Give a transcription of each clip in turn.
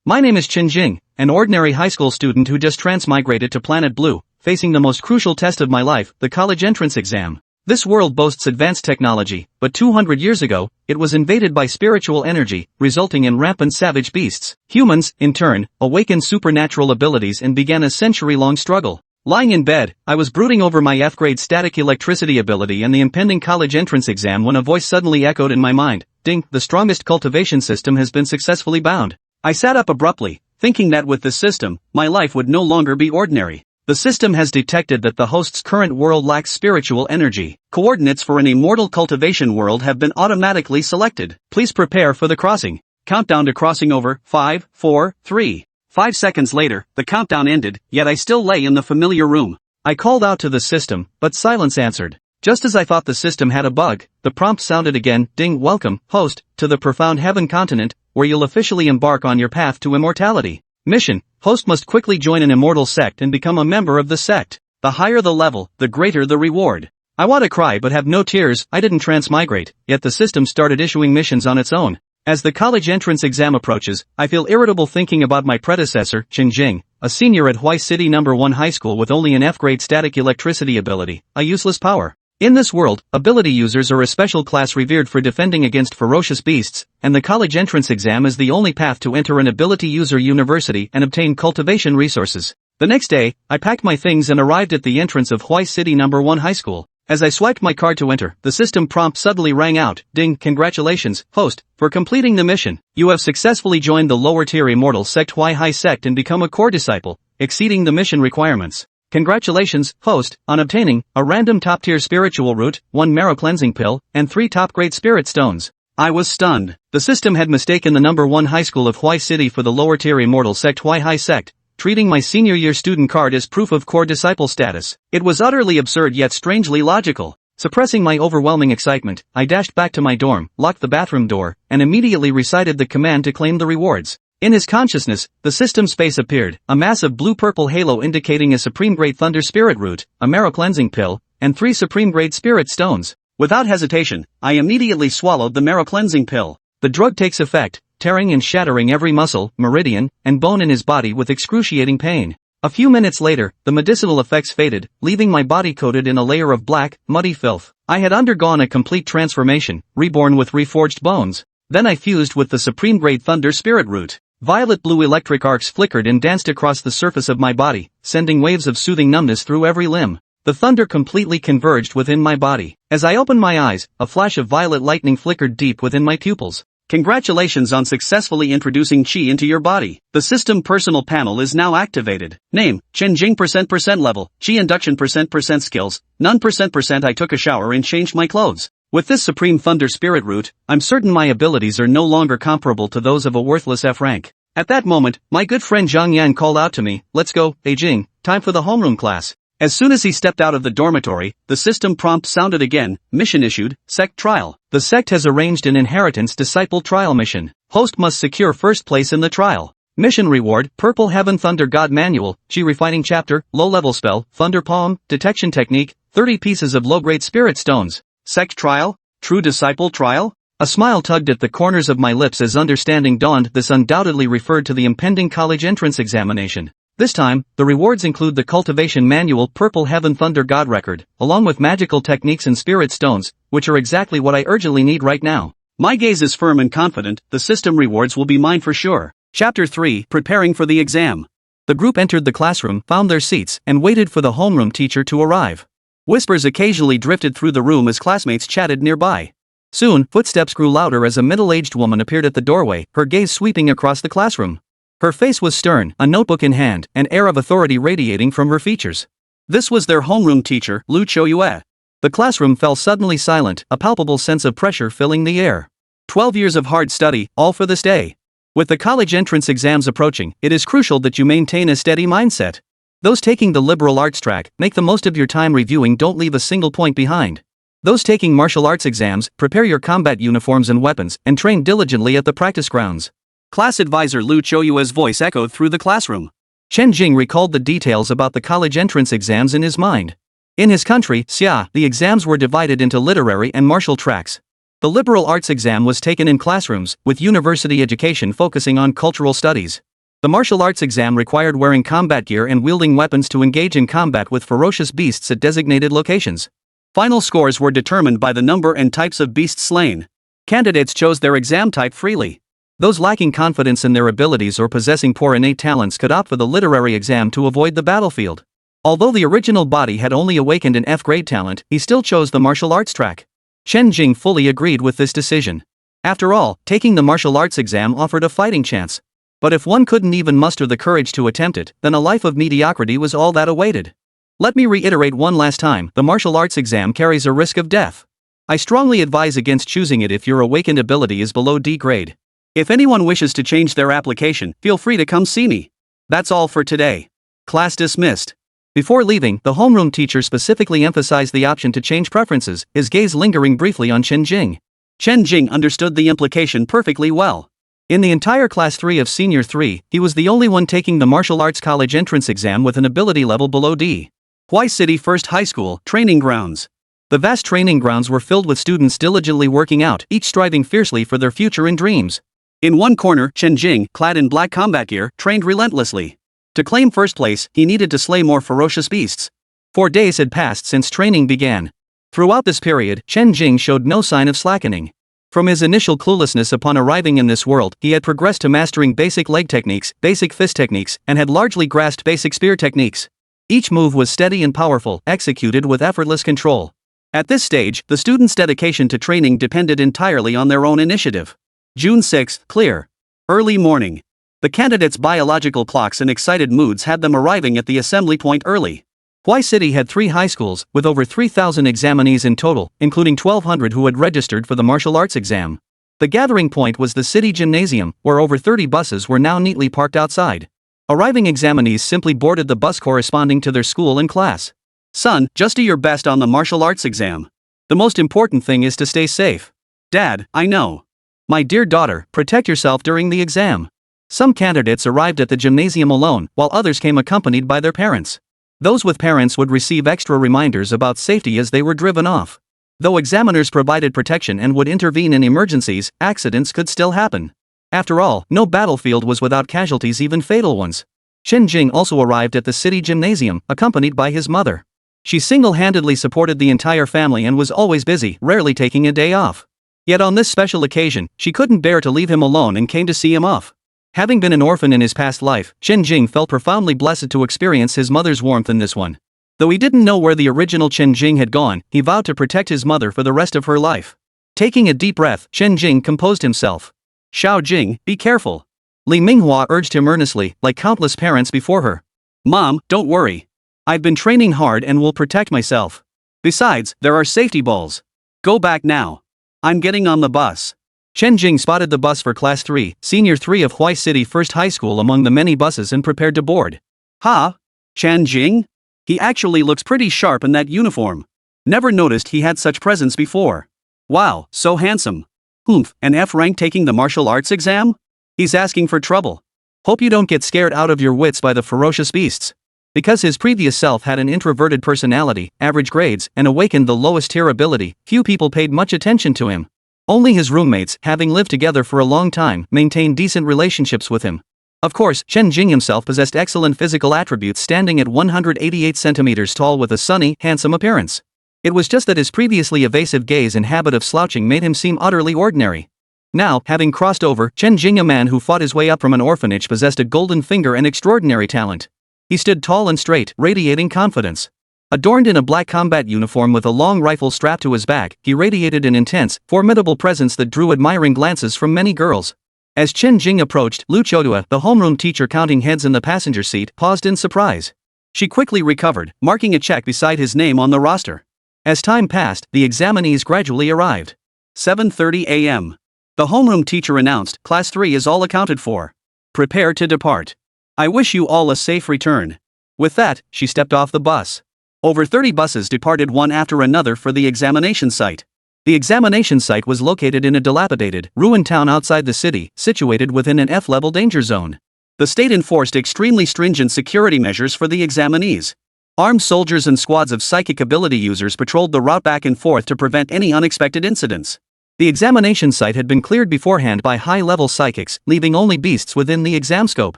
My name is Chen Jing, an ordinary high school student who just transmigrated to Planet Blue, facing the most crucial test of my life, the college entrance exam. This world boasts advanced technology, but 200 years ago, it was invaded by spiritual energy, resulting in rampant savage beasts. Humans, in turn, awakened supernatural abilities and began a century-long struggle. Lying in bed, I was brooding over my F-grade static electricity ability and the impending college entrance exam when a voice suddenly echoed in my mind. Ding, the strongest cultivation system has been successfully bound. I sat up abruptly, thinking that with this system, my life would no longer be ordinary. The system has detected that the host's current world lacks spiritual energy. Coordinates for an immortal cultivation world have been automatically selected. Please prepare for the crossing. Countdown to crossing over. 5, 4, 3. 5 seconds later, the countdown ended, yet I still lay in the familiar room. I called out to the system, but silence answered. Just as I thought the system had a bug, the prompt sounded again. Ding, welcome, host, to the profound heaven continent, where you'll officially embark on your path to immortality. Mission: host must quickly join an immortal sect and become a member of the sect. The higher the level, the greater the reward. I want to cry but have no tears. I didn't transmigrate, yet the system started issuing missions on its own. As the college entrance exam approaches, I feel irritable thinking about my predecessor, Chen Jing, a senior at Huai City No. 1 High School with only an F-grade static electricity ability, a useless power. In this world, ability users are a special class revered for defending against ferocious beasts, and the college entrance exam is the only path to enter an ability user university and obtain cultivation resources. The next day, I packed my things and arrived at the entrance of Huai City No. 1 High School. As I swiped my card to enter, the system prompt suddenly rang out. Ding, congratulations, host, for completing the mission. You have successfully joined the lower-tier immortal sect Huai High Sect and become a core disciple, exceeding the mission requirements. Congratulations, host, on obtaining a random top-tier spiritual root, 1 Marrow-Cleansing Pill, and 3 top-grade spirit stones. I was stunned. The system had mistaken the No. 1 High School of Huai City for the lower-tier immortal sect Huai High Sect, treating my senior year student card as proof of core disciple status. It was utterly absurd yet strangely logical. Suppressing my overwhelming excitement, I dashed back to my dorm, locked the bathroom door, and immediately recited the command to claim the rewards. In his consciousness, the system's face appeared, a massive blue-purple halo indicating a supreme-grade thunder spirit root, a marrow-cleansing pill, and 3 supreme-grade spirit stones. Without hesitation, I immediately swallowed the marrow-cleansing pill. The drug takes effect, tearing and shattering every muscle, meridian, and bone in his body with excruciating pain. A few minutes later, the medicinal effects faded, leaving my body coated in a layer of black, muddy filth. I had undergone a complete transformation, reborn with reforged bones. Then I fused with the supreme-grade thunder spirit root. Violet-blue electric arcs flickered and danced across the surface of my body, sending waves of soothing numbness through every limb. The thunder completely converged within my body. As I opened my eyes, a flash of violet lightning flickered deep within my pupils. Congratulations on successfully introducing Qi into your body. The system personal panel is now activated. Name, Chen Jing %% level, Qi induction %% skills, none %%. I took a shower and changed my clothes. With this supreme thunder spirit root, I'm certain my abilities are no longer comparable to those of a worthless F rank. At that moment, my good friend Zhang Yan called out to me, let's go, Jing, time for the homeroom class. As soon as he stepped out of the dormitory, the system prompt sounded again, mission issued, sect trial. The sect has arranged an inheritance disciple trial mission. Host must secure first place in the trial. Mission reward, Purple Heaven Thunder God Manual, Qi Refining Chapter, Low-Level Spell, Thunder Palm, Detection Technique, 30 pieces of low-grade spirit stones. Sect trial? True disciple trial? A smile tugged at the corners of my lips as understanding dawned. This undoubtedly referred to the impending college entrance examination. This time, the rewards include the Cultivation Manual Purple Heaven Thunder God Record, along with magical techniques and spirit stones, which are exactly what I urgently need right now. My gaze is firm and confident, the system rewards will be mine for sure. Chapter 3, Preparing for the Exam. The group entered the classroom, found their seats, and waited for the homeroom teacher to arrive. Whispers occasionally drifted through the room as classmates chatted nearby. Soon, footsteps grew louder as a middle-aged woman appeared at the doorway, her gaze sweeping across the classroom. Her face was stern, a notebook in hand, an air of authority radiating from her features. This was their homeroom teacher, Lu Choyue. The classroom fell suddenly silent, a palpable sense of pressure filling the air. 12 years of hard study, all for this day. With the college entrance exams approaching, it is crucial that you maintain a steady mindset. Those taking the liberal arts track, make the most of your time reviewing, don't leave a single point behind. Those taking martial arts exams, prepare your combat uniforms and weapons, and train diligently at the practice grounds. Class advisor Lu Choyue's voice echoed through the classroom. Chen Jing recalled the details about the college entrance exams in his mind. In his country, Xia, the exams were divided into literary and martial tracks. The liberal arts exam was taken in classrooms, with university education focusing on cultural studies. The martial arts exam required wearing combat gear and wielding weapons to engage in combat with ferocious beasts at designated locations. Final scores were determined by the number and types of beasts slain. Candidates chose their exam type freely. Those lacking confidence in their abilities or possessing poor innate talents could opt for the literary exam to avoid the battlefield. Although the original body had only awakened an F-grade talent, he still chose the martial arts track. Chen Jing fully agreed with this decision. After all, taking the martial arts exam offered a fighting chance. But if one couldn't even muster the courage to attempt it, then a life of mediocrity was all that awaited. Let me reiterate one last time, the martial arts exam carries a risk of death. I strongly advise against choosing it if your awakened ability is below D grade. If anyone wishes to change their application, feel free to come see me. That's all for today. Class dismissed. Before leaving, the homeroom teacher specifically emphasized the option to change preferences, his gaze lingering briefly on Chen Jing. Chen Jing understood the implication perfectly well. In the entire Class 3 of Senior 3, he was the only one taking the martial arts college entrance exam with an ability level below D. Huai City First High School, Training Grounds. The vast training grounds were filled with students diligently working out, each striving fiercely for their future and dreams. In one corner, Chen Jing, clad in black combat gear, trained relentlessly. To claim first place, he needed to slay more ferocious beasts. 4 days had passed since training began. Throughout this period, Chen Jing showed no sign of slackening. From his initial cluelessness upon arriving in this world, he had progressed to mastering basic leg techniques, basic fist techniques, and had largely grasped basic spear techniques. Each move was steady and powerful, executed with effortless control. At this stage, the students' dedication to training depended entirely on their own initiative. June 6, clear. Early morning. The candidates' biological clocks and excited moods had them arriving at the assembly point early. Huai City had 3 high schools, with over 3,000 examinees in total, including 1,200 who had registered for the martial arts exam. The gathering point was the city gymnasium, where over 30 buses were now neatly parked outside. Arriving examinees simply boarded the bus corresponding to their school and class. Son, just do your best on the martial arts exam. The most important thing is to stay safe. Dad, I know. My dear daughter, protect yourself during the exam. Some candidates arrived at the gymnasium alone, while others came accompanied by their parents. Those with parents would receive extra reminders about safety as they were driven off. Though examiners provided protection and would intervene in emergencies, accidents could still happen. After all, no battlefield was without casualties, even fatal ones. Chen Jing also arrived at the city gymnasium, accompanied by his mother. She single-handedly supported the entire family and was always busy, rarely taking a day off. Yet on this special occasion, she couldn't bear to leave him alone and came to see him off. Having been an orphan in his past life, Chen Jing felt profoundly blessed to experience his mother's warmth in this one. Though he didn't know where the original Chen Jing had gone, he vowed to protect his mother for the rest of her life. Taking a deep breath, Chen Jing composed himself. Xiao Jing, be careful. Li Minghua urged him earnestly, like countless parents before her. Mom, don't worry. I've been training hard and will protect myself. Besides, there are safety balls. Go back now. I'm getting on the bus. Chen Jing spotted the bus for Class 3, Senior 3 of Huai City First High School among the many buses and prepared to board. Ha? Chen Jing? He actually looks pretty sharp in that uniform. Never noticed he had such presence before. Wow, so handsome. Humph, an F rank taking the martial arts exam? He's asking for trouble. Hope you don't get scared out of your wits by the ferocious beasts. Because his previous self had an introverted personality, average grades, and awakened the lowest tier ability, few people paid much attention to him. Only his roommates, having lived together for a long time, maintained decent relationships with him. Of course, Chen Jing himself possessed excellent physical attributes, standing at 188 centimeters tall with a sunny, handsome appearance. It was just that his previously evasive gaze and habit of slouching made him seem utterly ordinary. Now, having crossed over, Chen Jing, a man who fought his way up from an orphanage, possessed a golden finger and extraordinary talent. He stood tall and straight, radiating confidence. Adorned in a black combat uniform with a long rifle strapped to his back, he radiated an intense, formidable presence that drew admiring glances from many girls. As Chen Jing approached, Lu Chodua, the homeroom teacher counting heads in the passenger seat, paused in surprise. She quickly recovered, marking a check beside his name on the roster. As time passed, the examinees gradually arrived. 7:30 a.m. The homeroom teacher announced, Class 3 is all accounted for. Prepare to depart. I wish you all a safe return. With that, she stepped off the bus. Over 30 buses departed one after another for the examination site. The examination site was located in a dilapidated, ruined town outside the city, situated within an F-level danger zone. The state enforced extremely stringent security measures for the examinees. Armed soldiers and squads of psychic ability users patrolled the route back and forth to prevent any unexpected incidents. The examination site had been cleared beforehand by high-level psychics, leaving only beasts within the exam scope.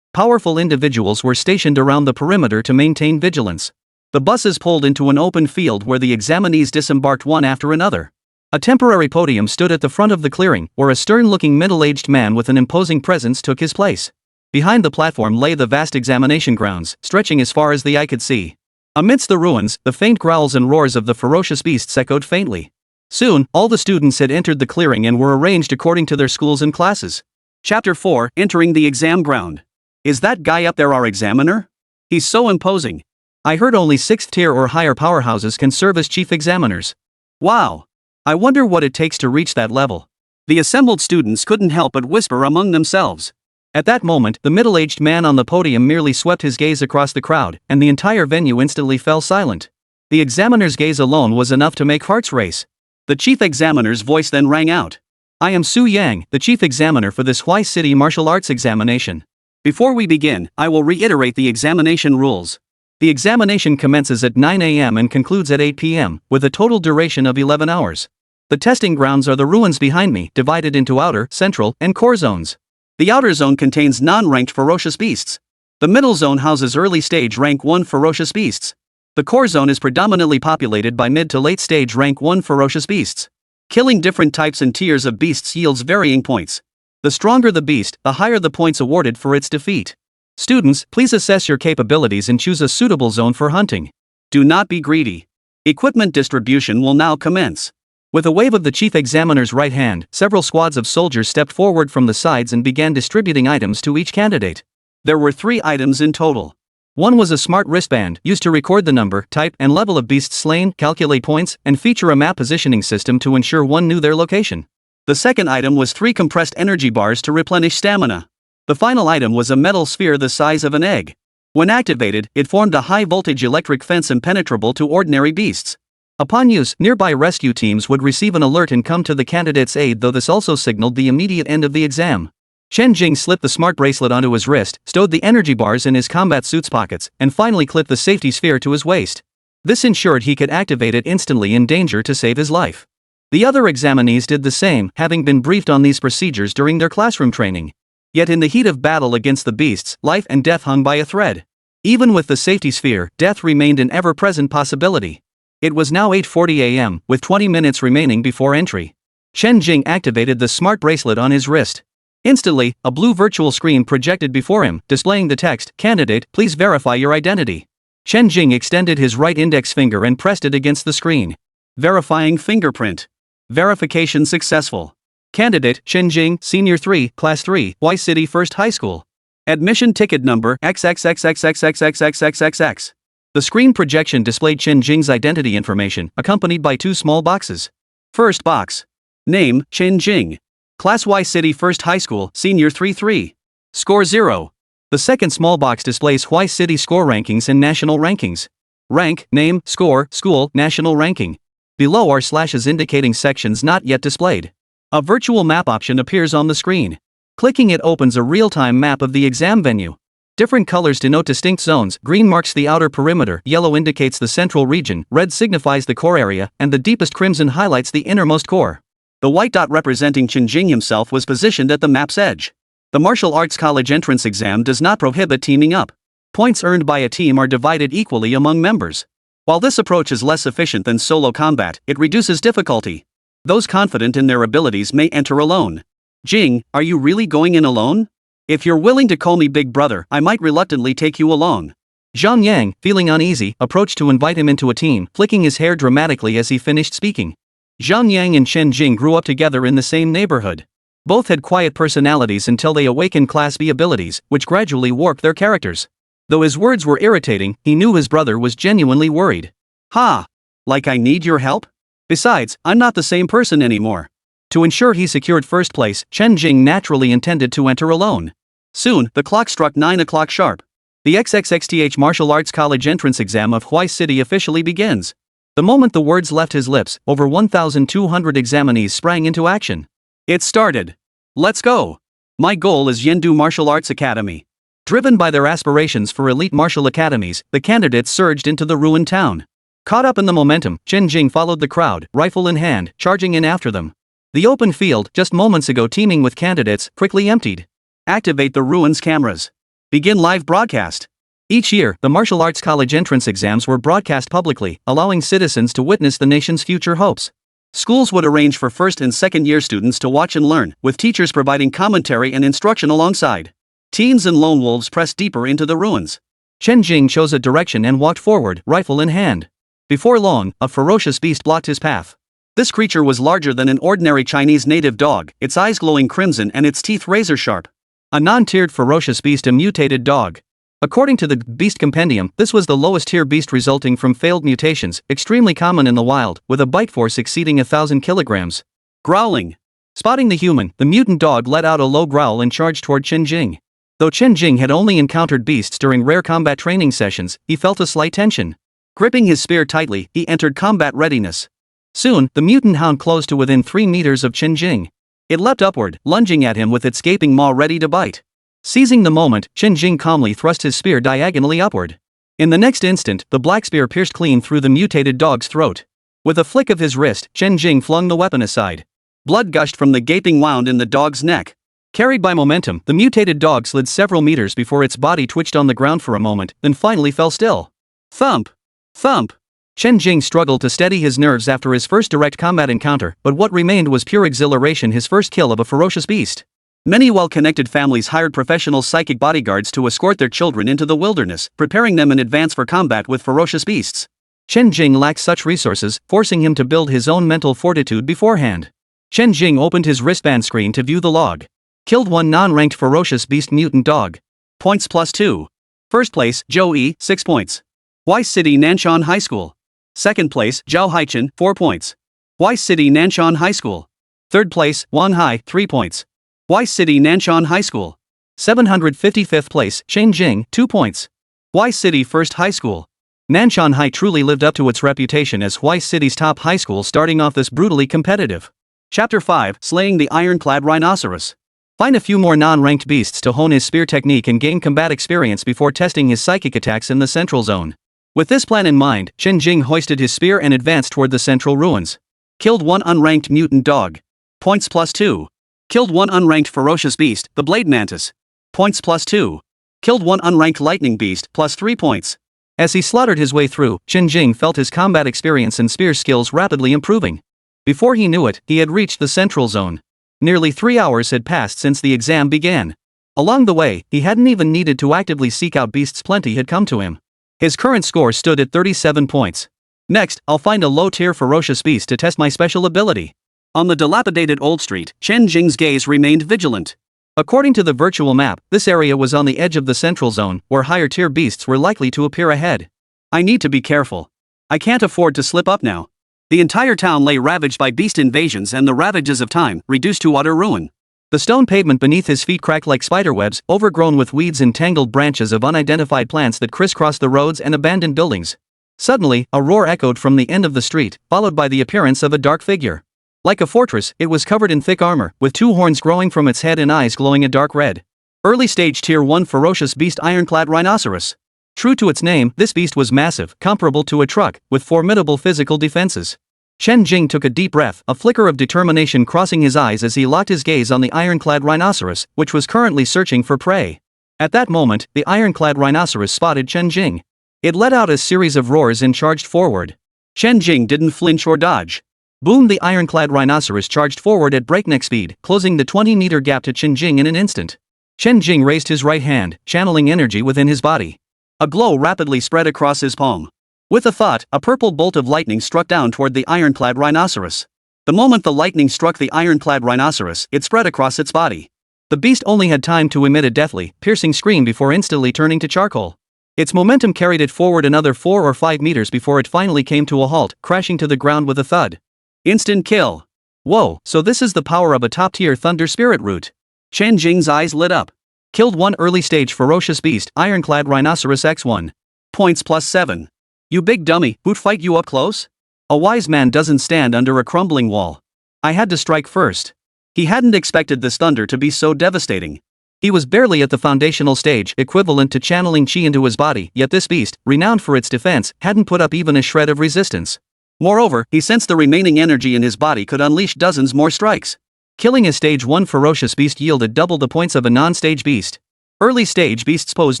Powerful individuals were stationed around the perimeter to maintain vigilance. The buses pulled into an open field where the examinees disembarked one after another. A temporary podium stood at the front of the clearing, where a stern-looking middle-aged man with an imposing presence took his place. Behind the platform lay the vast examination grounds, stretching as far as the eye could see. Amidst the ruins, the faint growls and roars of the ferocious beasts echoed faintly. Soon, all the students had entered the clearing and were arranged according to their schools and classes. Chapter 4, Entering the Exam Ground. Is that guy up there our examiner? He's so imposing. I heard only 6th tier or higher powerhouses can serve as chief examiners. Wow. I wonder what it takes to reach that level. The assembled students couldn't help but whisper among themselves. At that moment, the middle-aged man on the podium merely swept his gaze across the crowd, and the entire venue instantly fell silent. The examiner's gaze alone was enough to make hearts race. The chief examiner's voice then rang out. I am Su Yang, the chief examiner for this Huai City martial arts examination. Before we begin, I will reiterate the examination rules. The examination commences at 9 a.m. and concludes at 8 p.m., with a total duration of 11 hours. The testing grounds are the ruins behind me, divided into outer, central, and core zones. The outer zone contains non-ranked ferocious beasts. The middle zone houses early-stage rank 1 ferocious beasts. The core zone is predominantly populated by mid to late-stage rank 1 ferocious beasts. Killing different types and tiers of beasts yields varying points. The stronger the beast, the higher the points awarded for its defeat. Students, please assess your capabilities and choose a suitable zone for hunting. Do not be greedy. Equipment distribution will now commence. With a wave of the chief examiner's right hand, several squads of soldiers stepped forward from the sides and began distributing items to each candidate. There were 3 items in total. One was a smart wristband, used to record the number, type, and level of beasts slain, calculate points, and feature a map positioning system to ensure one knew their location. The second item was 3 compressed energy bars to replenish stamina. The final item was a metal sphere the size of an egg. When activated, it formed a high-voltage electric fence impenetrable to ordinary beasts. Upon use, nearby rescue teams would receive an alert and come to the candidate's aid, though this also signaled the immediate end of the exam. Chen Jing slipped the smart bracelet onto his wrist, stowed the energy bars in his combat suit's pockets, and finally clipped the safety sphere to his waist. This ensured he could activate it instantly in danger to save his life. The other examinees did the same, having been briefed on these procedures during their classroom training. Yet in the heat of battle against the beasts, life and death hung by a thread. Even with the safety sphere, death remained an ever-present possibility. It was now 8:40 a.m., with 20 minutes remaining before entry. Chen Jing activated the smart bracelet on his wrist. Instantly, a blue virtual screen projected before him, displaying the text, "Candidate, please verify your identity." Chen Jing extended his right index finger and pressed it against the screen. Verifying fingerprint. Verification successful. Candidate, Chen Jing, Senior 3, Class 3, Huai City First High School. Admission ticket number XXXXXXXXXXX. The screen projection displayed Chen Jing's identity information, accompanied by 2 small boxes. First box. Name, Chen Jing. Class Huai City First High School, Senior 3-3. Score 0. The second small box displays Huai City score rankings and national rankings. Rank, name, score, school, national ranking. Below are slashes indicating sections not yet displayed. A virtual map option appears on the screen. Clicking it opens a real-time map of the exam venue. Different colors denote distinct zones. Green marks the outer perimeter, yellow indicates the central region, red signifies the core area, and the deepest crimson highlights the innermost core. The white dot representing Chen Jing himself was positioned at the map's edge. The martial arts college entrance exam does not prohibit teaming up. Points earned by a team are divided equally among members. While this approach is less efficient than solo combat, it reduces difficulty. Those confident in their abilities may enter alone. Jing, are you really going in alone? If you're willing to call me big brother, I might reluctantly take you along. Zhang Yang, feeling uneasy, approached to invite him into a team, flicking his hair dramatically as he finished speaking. Zhang Yang and Chen Jing grew up together in the same neighborhood. Both had quiet personalities until they awakened Class B abilities, which gradually warped their characters. Though his words were irritating, he knew his brother was genuinely worried. Ha! Like I need your help? Besides, I'm not the same person anymore. To ensure he secured first place, Chen Jing naturally intended to enter alone. Soon, the clock struck 9 o'clock sharp. The XXXTH Martial Arts College entrance exam of Huai City officially begins. The moment the words left his lips, over 1,200 examinees sprang into action. It started. Let's go. My goal is Yendu Martial Arts Academy. Driven by their aspirations for elite martial academies, the candidates surged into the ruined town. Caught up in the momentum, Chen Jing followed the crowd, rifle in hand, charging in after them. The open field, just moments ago teeming with candidates, quickly emptied. Activate the ruins cameras. Begin live broadcast. Each year, the martial arts college entrance exams were broadcast publicly, allowing citizens to witness the nation's future hopes. Schools would arrange for first and second year students to watch and learn, with teachers providing commentary and instruction alongside. Teens and lone wolves pressed deeper into the ruins. Chen Jing chose a direction and walked forward, rifle in hand. Before long, a ferocious beast blocked his path. This creature was larger than an ordinary Chinese native dog, its eyes glowing crimson and its teeth razor-sharp. A non-tiered ferocious beast, a mutated dog. According to the Beast Compendium, this was the lowest tier beast resulting from failed mutations, extremely common in the wild, with a bite force exceeding 1,000 kilograms. Growling. Spotting the human, the mutant dog let out a low growl and charged toward Chen Jing. Though Chen Jing had only encountered beasts during rare combat training sessions, he felt a slight tension. Gripping his spear tightly, he entered combat readiness. Soon, the mutant hound closed to within 3 meters of Chen Jing. It leapt upward, lunging at him with its gaping maw ready to bite. Seizing the moment, Chen Jing calmly thrust his spear diagonally upward. In the next instant, the black spear pierced clean through the mutated dog's throat. With a flick of his wrist, Chen Jing flung the weapon aside. Blood gushed from the gaping wound in the dog's neck. Carried by momentum, the mutated dog slid several meters before its body twitched on the ground for a moment, then finally fell still. Thump! Thump! Chen Jing struggled to steady his nerves after his first direct combat encounter, but what remained was pure exhilaration, his first kill of a ferocious beast. Many well-connected families hired professional psychic bodyguards to escort their children into the wilderness, preparing them in advance for combat with ferocious beasts. Chen Jing lacked such resources, forcing him to build his own mental fortitude beforehand. Chen Jing opened his wristband screen to view the log. Killed 1 non-ranked ferocious beast mutant dog. Points +2. First place, Zhou Yi, 6 points. Huai City Nanshan High School. Second place, Zhao Haichin, 4 points. Huai City Nanshan High School. Third place, Wang Hai, 3 points. Huai City Nanshan High School. 755th place, Chen Jing, 2 points. Huai City First High School. Nanshan High truly lived up to its reputation as Huai City's top high school, starting off this brutally competitive. Chapter 5, Slaying the Ironclad Rhinoceros. Find a few more non-ranked beasts to hone his spear technique and gain combat experience before testing his psychic attacks in the central zone. With this plan in mind, Chen Jing hoisted his spear and advanced toward the central ruins. Killed 1 unranked mutant dog. Points +2. Killed 1 unranked ferocious beast, the blade mantis. Points +2. Killed 1 unranked lightning beast, +3 points. As he slaughtered his way through, Chen Jing felt his combat experience and spear skills rapidly improving. Before he knew it, he had reached the central zone. Nearly 3 hours had passed since the exam began. Along the way, he hadn't even needed to actively seek out beasts, plenty had come to him. His current score stood at 37 points. Next, I'll find a low-tier ferocious beast to test my special ability. On the dilapidated old street, Chen Jing's gaze remained vigilant. According to the virtual map, this area was on the edge of the central zone, where higher-tier beasts were likely to appear ahead. I need to be careful. I can't afford to slip up now. The entire town lay ravaged by beast invasions and the ravages of time, reduced to utter ruin. The stone pavement beneath his feet cracked like spiderwebs, overgrown with weeds and tangled branches of unidentified plants that crisscrossed the roads and abandoned buildings. Suddenly, a roar echoed from the end of the street, followed by the appearance of a dark figure. Like a fortress, it was covered in thick armor, with 2 horns growing from its head and eyes glowing a dark red. Early stage Tier 1 ferocious beast ironclad rhinoceros. True to its name, this beast was massive, comparable to a truck, with formidable physical defenses. Chen Jing took a deep breath, a flicker of determination crossing his eyes as he locked his gaze on the ironclad rhinoceros, which was currently searching for prey. At that moment, the ironclad rhinoceros spotted Chen Jing. It let out a series of roars and charged forward. Chen Jing didn't flinch or dodge. Boom! The ironclad rhinoceros charged forward at breakneck speed, closing the 20-meter gap to Chen Jing in an instant. Chen Jing raised his right hand, channeling energy within his body. A glow rapidly spread across his palm. With a thought, a purple bolt of lightning struck down toward the ironclad rhinoceros. The moment the lightning struck the ironclad rhinoceros, it spread across its body. The beast only had time to emit a deathly, piercing scream before instantly turning to charcoal. Its momentum carried it forward another 4 or 5 meters before it finally came to a halt, crashing to the ground with a thud. Instant kill. Whoa, so this is the power of a top-tier thunder spirit root. Chen Jing's eyes lit up. Killed 1 early-stage ferocious beast, ironclad rhinoceros X1. Points +7. You big dummy, who'd fight you up close? A wise man doesn't stand under a crumbling wall. I had to strike first. He hadn't expected this thunder to be so devastating. He was barely at the foundational stage, equivalent to channeling chi into his body, yet this beast, renowned for its defense, hadn't put up even a shred of resistance. Moreover, he sensed the remaining energy in his body could unleash dozens more strikes. Killing a stage 1 ferocious beast yielded double the points of a non-stage beast. Early stage beasts posed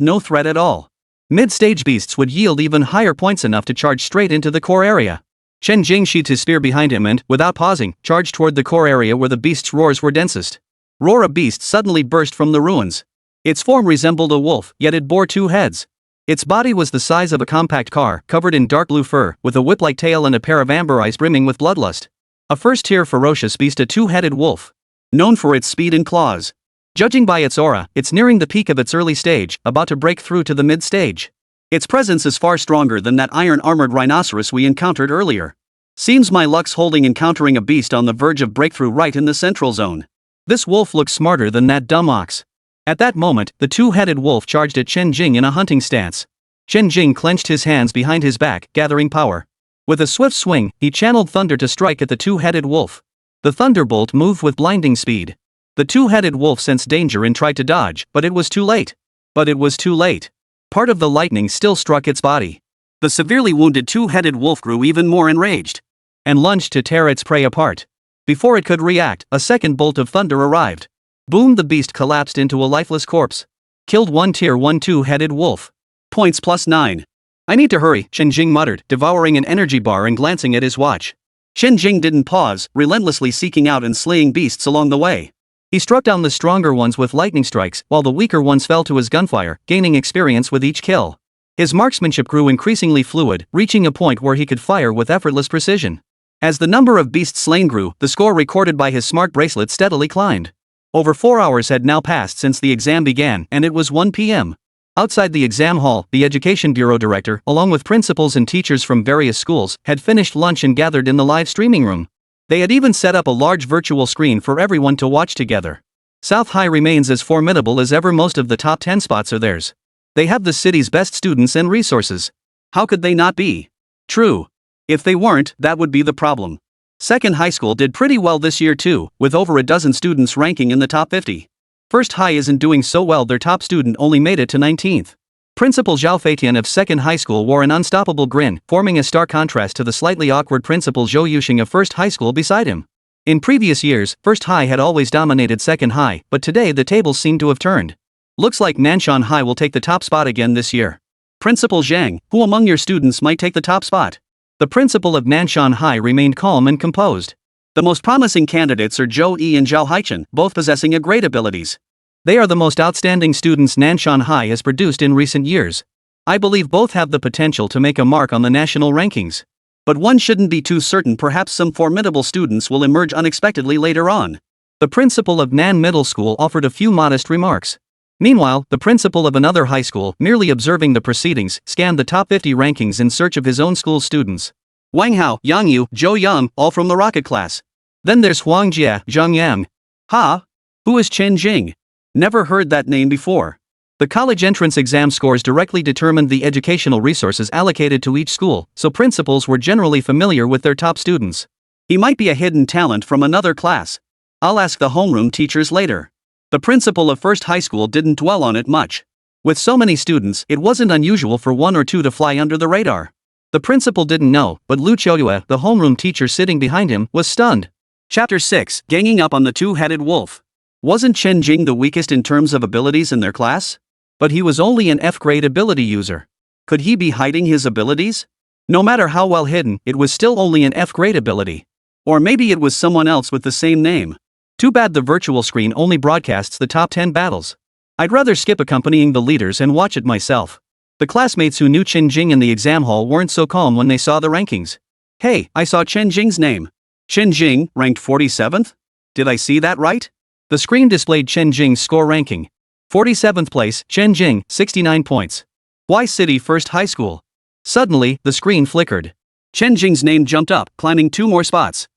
no threat at all. Mid-stage beasts would yield even higher points, enough to charge straight into the core area. Chen Jing sheathed his spear behind him and, without pausing, charged toward the core area where the beast's roars were densest. Roar! A beast suddenly burst from the ruins. Its form resembled a wolf, yet it bore two heads. Its body was the size of a compact car, covered in dark blue fur, with a whip-like tail and a pair of amber eyes brimming with bloodlust. A first-tier ferocious beast, a two-headed wolf. Known for its speed and claws. Judging by its aura, it's nearing the peak of its early stage, about to break through to the mid-stage. Its presence is far stronger than that iron-armored rhinoceros we encountered earlier. Seems my luck's holding, encountering a beast on the verge of breakthrough right in the central zone. This wolf looks smarter than that dumb ox. At that moment, the two-headed wolf charged at Chen Jing in a hunting stance. Chen Jing clenched his hands behind his back, gathering power. With a swift swing, he channeled thunder to strike at the two-headed wolf. The thunderbolt moved with blinding speed. The two-headed wolf sensed danger and tried to dodge, but it was too late. Part of the lightning still struck its body. The severely wounded two-headed wolf grew even more enraged and lunged to tear its prey apart. Before it could react, a second bolt of thunder arrived. Boom! The beast collapsed into a lifeless corpse. Killed one tier 1 two-headed wolf. Points +9. I need to hurry, Chen Jing muttered, devouring an energy bar and glancing at his watch. Chen Jing didn't pause, relentlessly seeking out and slaying beasts along the way. He struck down the stronger ones with lightning strikes, while the weaker ones fell to his gunfire, gaining experience with each kill. His marksmanship grew increasingly fluid, reaching a point where he could fire with effortless precision. As the number of beasts slain grew, the score recorded by his smart bracelet steadily climbed. Over 4 hours had now passed since the exam began, and it was 1 p.m. Outside the exam hall, the Education Bureau director, along with principals and teachers from various schools, had finished lunch and gathered in the live streaming room. They had even set up a large virtual screen for everyone to watch together. South High remains as formidable as ever. Most of the top 10 spots are theirs. They have the city's best students and resources. How could they not be? True. If they weren't, that would be the problem. Second High School did pretty well this year too, with over a dozen students ranking in the top 50. First High isn't doing so well. Their top student only made it to 19th. Principal Zhao Feitian of Second High School wore an unstoppable grin, forming a stark contrast to the slightly awkward Principal Zhou Yuxing of First High School beside him. In previous years, First High had always dominated Second High, but today the tables seem to have turned. Looks like Nanshan High will take the top spot again this year. Principal Zhang, who among your students might take the top spot? The principal of Nanshan High remained calm and composed. The most promising candidates are Zhou Yi and Zhao Haichen, both possessing great abilities. They are the most outstanding students Nanshan High has produced in recent years. I believe both have the potential to make a mark on the national rankings. But one shouldn't be too certain. Perhaps some formidable students will emerge unexpectedly later on. The principal of Nan Middle School offered a few modest remarks. Meanwhile, the principal of another high school, merely observing the proceedings, scanned the top 50 rankings in search of his own school's students. Wang Hao, Yang Yu, Zhou Yang, all from the rocket class. Then there's Huang Jia, Zhang Yang. Ha? Who is Chen Jing? Never heard that name before. The college entrance exam scores directly determined the educational resources allocated to each school, so principals were generally familiar with their top students. He might be a hidden talent from another class. I'll ask the homeroom teachers later. The principal of First High School didn't dwell on it much. With so many students, it wasn't unusual for one or two to fly under the radar. The principal didn't know, but Lu Qiuyue, the homeroom teacher sitting behind him, was stunned. Chapter 6, Ganging Up on the Two-Headed Wolf. Wasn't Chen Jing the weakest in terms of abilities in their class? But he was only an F-grade ability user. Could he be hiding his abilities? No matter how well hidden, it was still only an F-grade ability. Or maybe it was someone else with the same name. Too bad the virtual screen only broadcasts the top 10 battles. I'd rather skip accompanying the leaders and watch it myself. The classmates who knew Chen Jing in the exam hall weren't so calm when they saw the rankings. Hey, I saw Chen Jing's name. Chen Jing, ranked 47th? Did I see that right? The screen displayed Chen Jing's score ranking. 47th place, Chen Jing, 69 points. Y City First High School. Suddenly, the screen flickered. Chen Jing's name jumped up, climbing 2 more spots.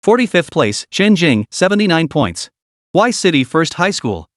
45th place, Chen Jing, 79 points. Y City First High School.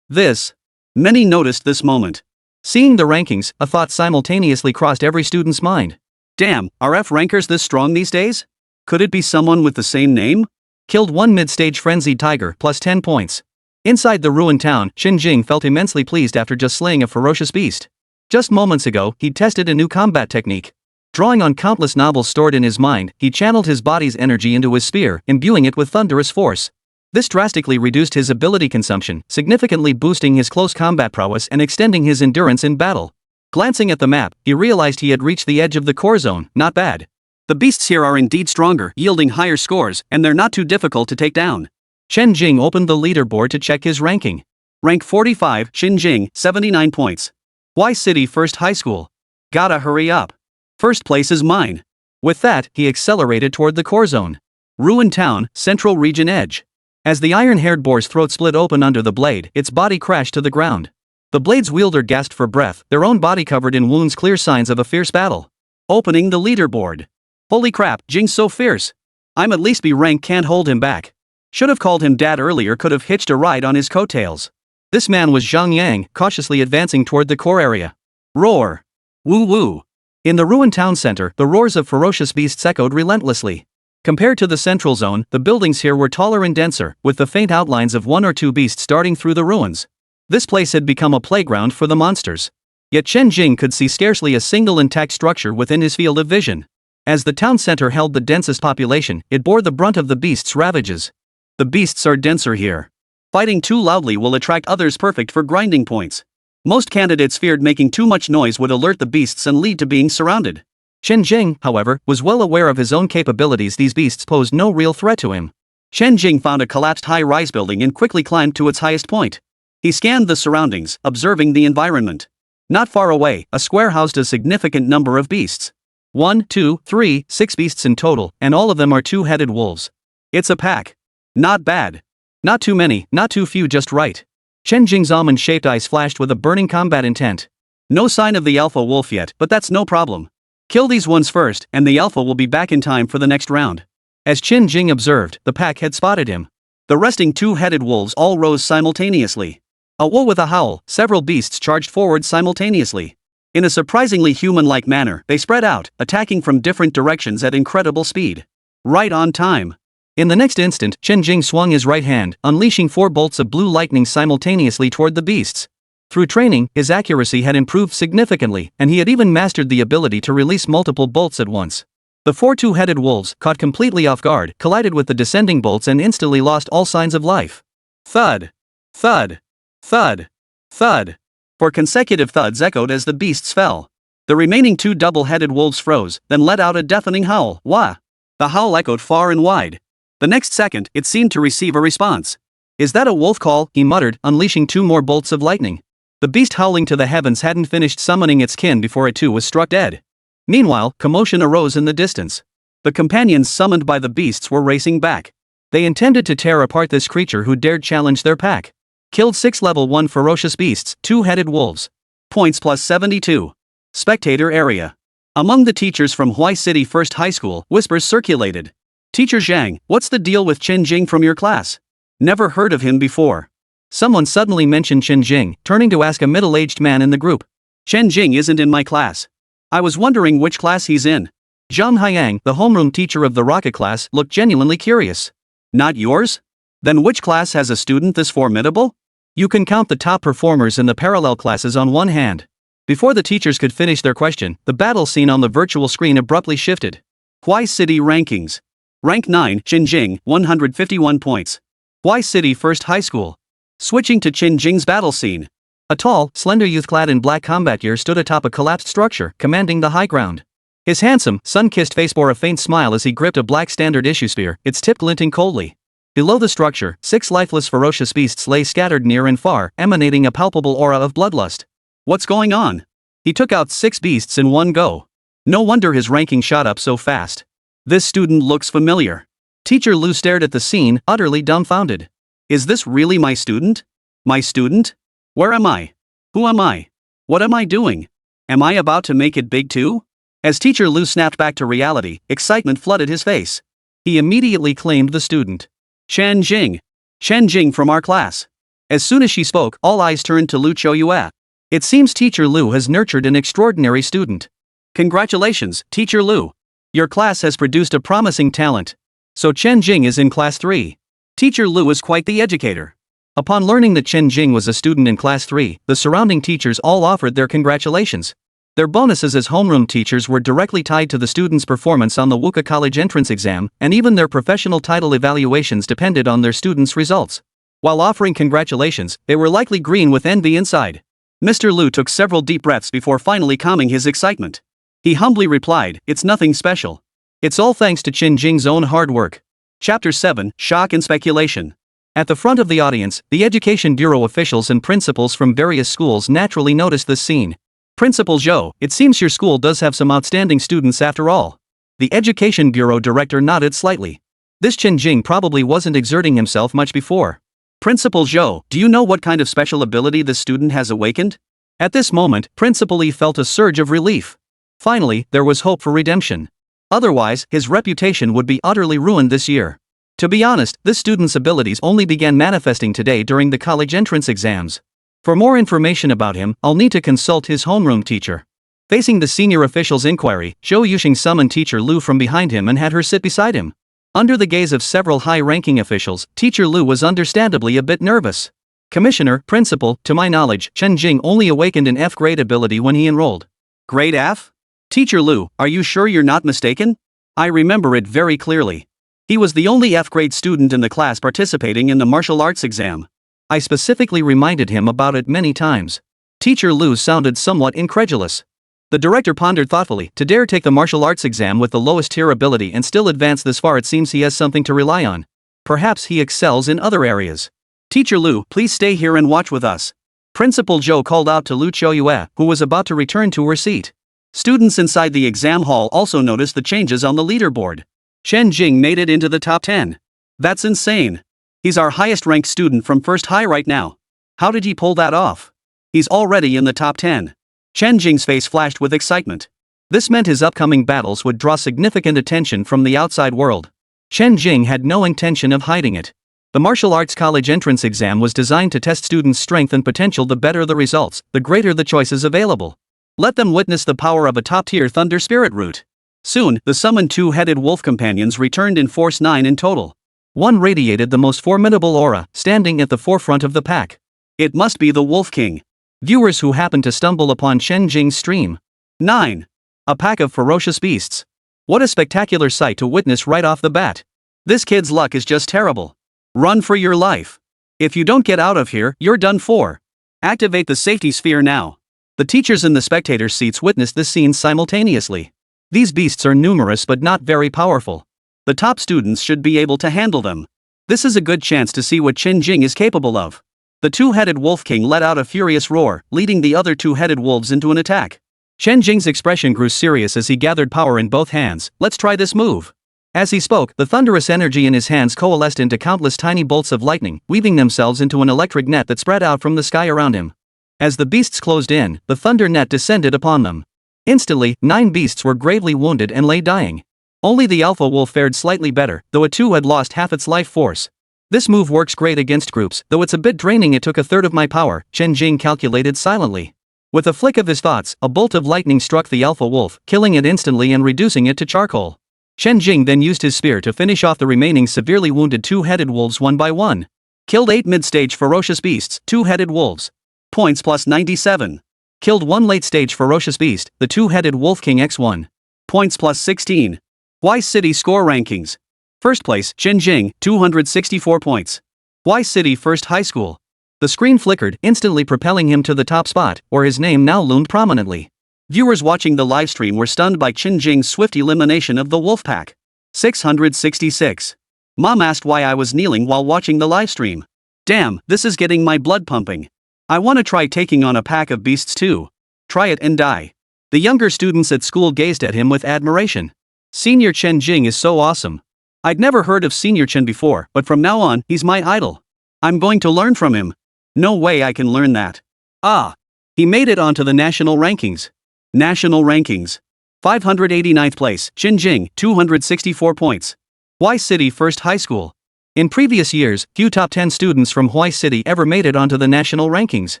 Many noticed this moment. Seeing the rankings, a thought simultaneously crossed every student's mind. Damn, are F rankers this strong these days? Could it be someone with the same name? Killed one mid-stage frenzied tiger, plus 10 points. Inside the ruined town, Chen Jing felt immensely pleased after just slaying a ferocious beast. Just moments ago, he'd tested a new combat technique. Drawing on countless novels stored in his mind, he channeled his body's energy into his spear, imbuing it with thunderous force. This drastically reduced his ability consumption, significantly boosting his close combat prowess and extending his endurance in battle. Glancing at the map, he realized he had reached the edge of the core zone. Not bad. The beasts here are indeed stronger, yielding higher scores, and they're not too difficult to take down. Chen Jing opened the leaderboard to check his ranking. Rank 45, Chen Jing, 79 points. Y City First High School. Gotta hurry up. First place is mine. With that, he accelerated toward the core zone. Ruined Town, Central Region Edge. As the iron-haired boar's throat split open under the blade, its body crashed to the ground. The blade's wielder gasped for breath, their own body covered in wounds, clear signs of a fierce battle. Opening the leaderboard. Holy crap, Jing's so fierce. I'm at least B rank, can't hold him back. Should have called him dad earlier, could have hitched a ride on his coattails. This man was Zhang Yang, cautiously advancing toward the core area. Roar. Woo woo. In the ruined town center, the roars of ferocious beasts echoed relentlessly. Compared to the central zone, the buildings here were taller and denser, with the faint outlines of one or two beasts darting through the ruins. This place had become a playground for the monsters. Yet Chen Jing could see scarcely a single intact structure within his field of vision. As the town center held the densest population, it bore the brunt of the beasts' ravages. The beasts are denser here. Fighting too loudly will attract others, perfect for grinding points. Most candidates feared making too much noise would alert the beasts and lead to being surrounded. Chen Jing, however, was well aware of his own capabilities. These beasts posed no real threat to him. Chen Jing found a collapsed high-rise building and quickly climbed to its highest point. He scanned the surroundings, observing the environment. Not far away, a square housed a significant number of beasts. 1, 2, 3, 6 beasts in total, and all of them are two-headed wolves. It's a pack. Not bad. Not too many, not too few, just right. Chen Jing's almond-shaped eyes flashed with a burning combat intent. No sign of the alpha wolf yet, but that's no problem. Kill these ones first, and the alpha will be back in time for the next round. As Chen Jing observed, the pack had spotted him. The resting two-headed wolves all rose simultaneously. A wolf with a howl, several beasts charged forward simultaneously. In a surprisingly human-like manner, they spread out, attacking from different directions at incredible speed. Right on time. In the next instant, Chen Jing swung his right hand, unleashing 4 bolts of blue lightning simultaneously toward the beasts. Through training, his accuracy had improved significantly, and he had even mastered the ability to release multiple bolts at once. The 4 two-headed wolves, caught completely off guard, collided with the descending bolts and instantly lost all signs of life. Thud. Thud. Thud. Thud. 4 consecutive thuds echoed as the beasts fell. The remaining 2 double-headed wolves froze, then let out a deafening howl. Wah! The howl echoed far and wide. The next second, it seemed to receive a response. Is that a wolf call? He muttered, unleashing 2 more bolts of lightning. The beast howling to the heavens hadn't finished summoning its kin before it too was struck dead. Meanwhile, commotion arose in the distance. The companions summoned by the beasts were racing back. They intended to tear apart this creature who dared challenge their pack. Killed 6 level 1 ferocious beasts, 2-headed wolves. Points plus 72. Spectator area. Among the teachers from Y City First High School, whispers circulated. Teacher Zhang, what's the deal with Chen Jing from your class? Never heard of him before. Someone suddenly mentioned Chen Jing, turning to ask a middle-aged man in the group. Chen Jing isn't in my class. I was wondering which class he's in. Zhang Haiyang, the homeroom teacher of the rocket class, looked genuinely curious. Not yours? Then which class has a student this formidable? You can count the top performers in the parallel classes on one hand. Before the teachers could finish their question, the battle scene on the virtual screen abruptly shifted. Y City rankings. Rank 9, Chen Jing, 151 points. Y City First High School. Switching to Chen Jing's battle scene. A tall, slender youth clad in black combat gear stood atop a collapsed structure, commanding the high ground. His handsome, sun-kissed face bore a faint smile as he gripped a black standard issue spear, its tip glinting coldly. Below the structure, 6 lifeless ferocious beasts lay scattered near and far, emanating a palpable aura of bloodlust. What's going on? He took out 6 beasts in one go. No wonder his ranking shot up so fast. This student looks familiar. Teacher Lu stared at the scene, utterly dumbfounded. Is this really my student? My student? Where am I? Who am I? What am I doing? Am I about to make it big too? As Teacher Lu snapped back to reality, excitement flooded his face. He immediately claimed the student. Chen Jing. Chen Jing from our class. As soon as she spoke, all eyes turned to Lu Choyue. It seems Teacher Lu has nurtured an extraordinary student. Congratulations, Teacher Lu. Your class has produced a promising talent. So Chen Jing is in class 3. Teacher Lu is quite the educator. Upon learning that Chen Jing was a student in class 3, the surrounding teachers all offered their congratulations. Their bonuses as homeroom teachers were directly tied to the students' performance on the Wuka College entrance exam, and even their professional title evaluations depended on their students' results. While offering congratulations, they were likely green with envy inside. Mr. Liu took several deep breaths before finally calming his excitement. He humbly replied, "It's nothing special. It's all thanks to Chen Jing's own hard work." Chapter 7, Shock and Speculation. At the front of the audience, the Education Bureau officials and principals from various schools naturally noticed this scene. "Principal Zhou, it seems your school does have some outstanding students after all." The Education Bureau director nodded slightly. This Chen Jing probably wasn't exerting himself much before. "Principal Zhou, do you know what kind of special ability this student has awakened?" At this moment, Principal Yi felt a surge of relief. Finally, there was hope for redemption. Otherwise, his reputation would be utterly ruined this year. To be honest, this student's abilities only began manifesting today during the college entrance exams. For more information about him, I'll need to consult his homeroom teacher. Facing the senior official's inquiry, Zhou Yuxing summoned teacher Liu from behind him and had her sit beside him. Under the gaze of several high-ranking officials, teacher Liu was understandably a bit nervous. "Commissioner, principal, to my knowledge, Chen Jing only awakened an F-grade ability when he enrolled." "Grade F? Teacher Liu, are you sure you're not mistaken? I remember it very clearly. He was the only F-grade student in the class participating in the martial arts exam. I specifically reminded him about it many times." Teacher Liu sounded somewhat incredulous. The director pondered thoughtfully. To dare take the martial arts exam with the lowest tier ability and still advance this far, it seems he has something to rely on. Perhaps he excels in other areas. "Teacher Liu, please stay here and watch with us." Principal Zhou called out to Liu Qiuyue, who was about to return to her seat. Students inside the exam hall also noticed the changes on the leaderboard. Chen Jing made it into the top 10. That's insane. He's our highest-ranked student from First High right now. How did he pull that off? He's already in the top 10. Chen Jing's face flashed with excitement. This meant his upcoming battles would draw significant attention from the outside world. Chen Jing had no intention of hiding it. The martial arts college entrance exam was designed to test students' strength and potential. The better the results, the greater the choices available. Let them witness the power of a top-tier Thunder Spirit root. Soon, the summoned two-headed wolf companions returned in force 9 in total. One radiated the most formidable aura, standing at the forefront of the pack. It must be the Wolf King. Viewers who happened to stumble upon Chen Jing's stream. 9. A pack of ferocious beasts. What a spectacular sight to witness right off the bat. This kid's luck is just terrible. Run for your life. If you don't get out of here, you're done for. Activate the safety sphere now. The teachers in the spectators' seats witnessed this scene simultaneously. These beasts are numerous but not very powerful. The top students should be able to handle them. This is a good chance to see what Chen Jing is capable of. The two-headed Wolf King let out a furious roar, leading the other two-headed wolves into an attack. Chen Jing's expression grew serious as he gathered power in both hands. "Let's try this move." As he spoke, the thunderous energy in his hands coalesced into countless tiny bolts of lightning, weaving themselves into an electric net that spread out from the sky around him. As the beasts closed in, the thunder net descended upon them. Instantly, 9 beasts were gravely wounded and lay dying. Only the alpha wolf fared slightly better, though it too had lost half its life force. "This move works great against groups, though it's a bit draining. It took a third of my power," Chen Jing calculated silently. With a flick of his thoughts, a bolt of lightning struck the alpha wolf, killing it instantly and reducing it to charcoal. Chen Jing then used his spear to finish off the remaining severely wounded two-headed wolves one by one. Killed 8 mid-stage ferocious beasts, two-headed wolves. Points plus 97. Killed 1 late-stage ferocious beast, the two-headed Wolf King X1. Points plus 16. Y City score rankings. First place, Chen Jing, 264 points. Y City First High School. The screen flickered, instantly propelling him to the top spot, where his name now loomed prominently. Viewers watching the livestream were stunned by Chen Jing's swift elimination of the wolf pack. 666. Mom asked why I was kneeling while watching the livestream. Damn, this is getting my blood pumping. I want to try taking on a pack of beasts too. Try it and die. The younger students at school gazed at him with admiration. Senior Chen Jing is so awesome. I'd never heard of Senior Chen before, but from now on, he's my idol. I'm going to learn from him. No way I can learn that. Ah! He made it onto the national rankings. National rankings. 589th place, Chen Jing, 264 points. Y City First High School. In previous years, few top 10 students from Y City ever made it onto the national rankings.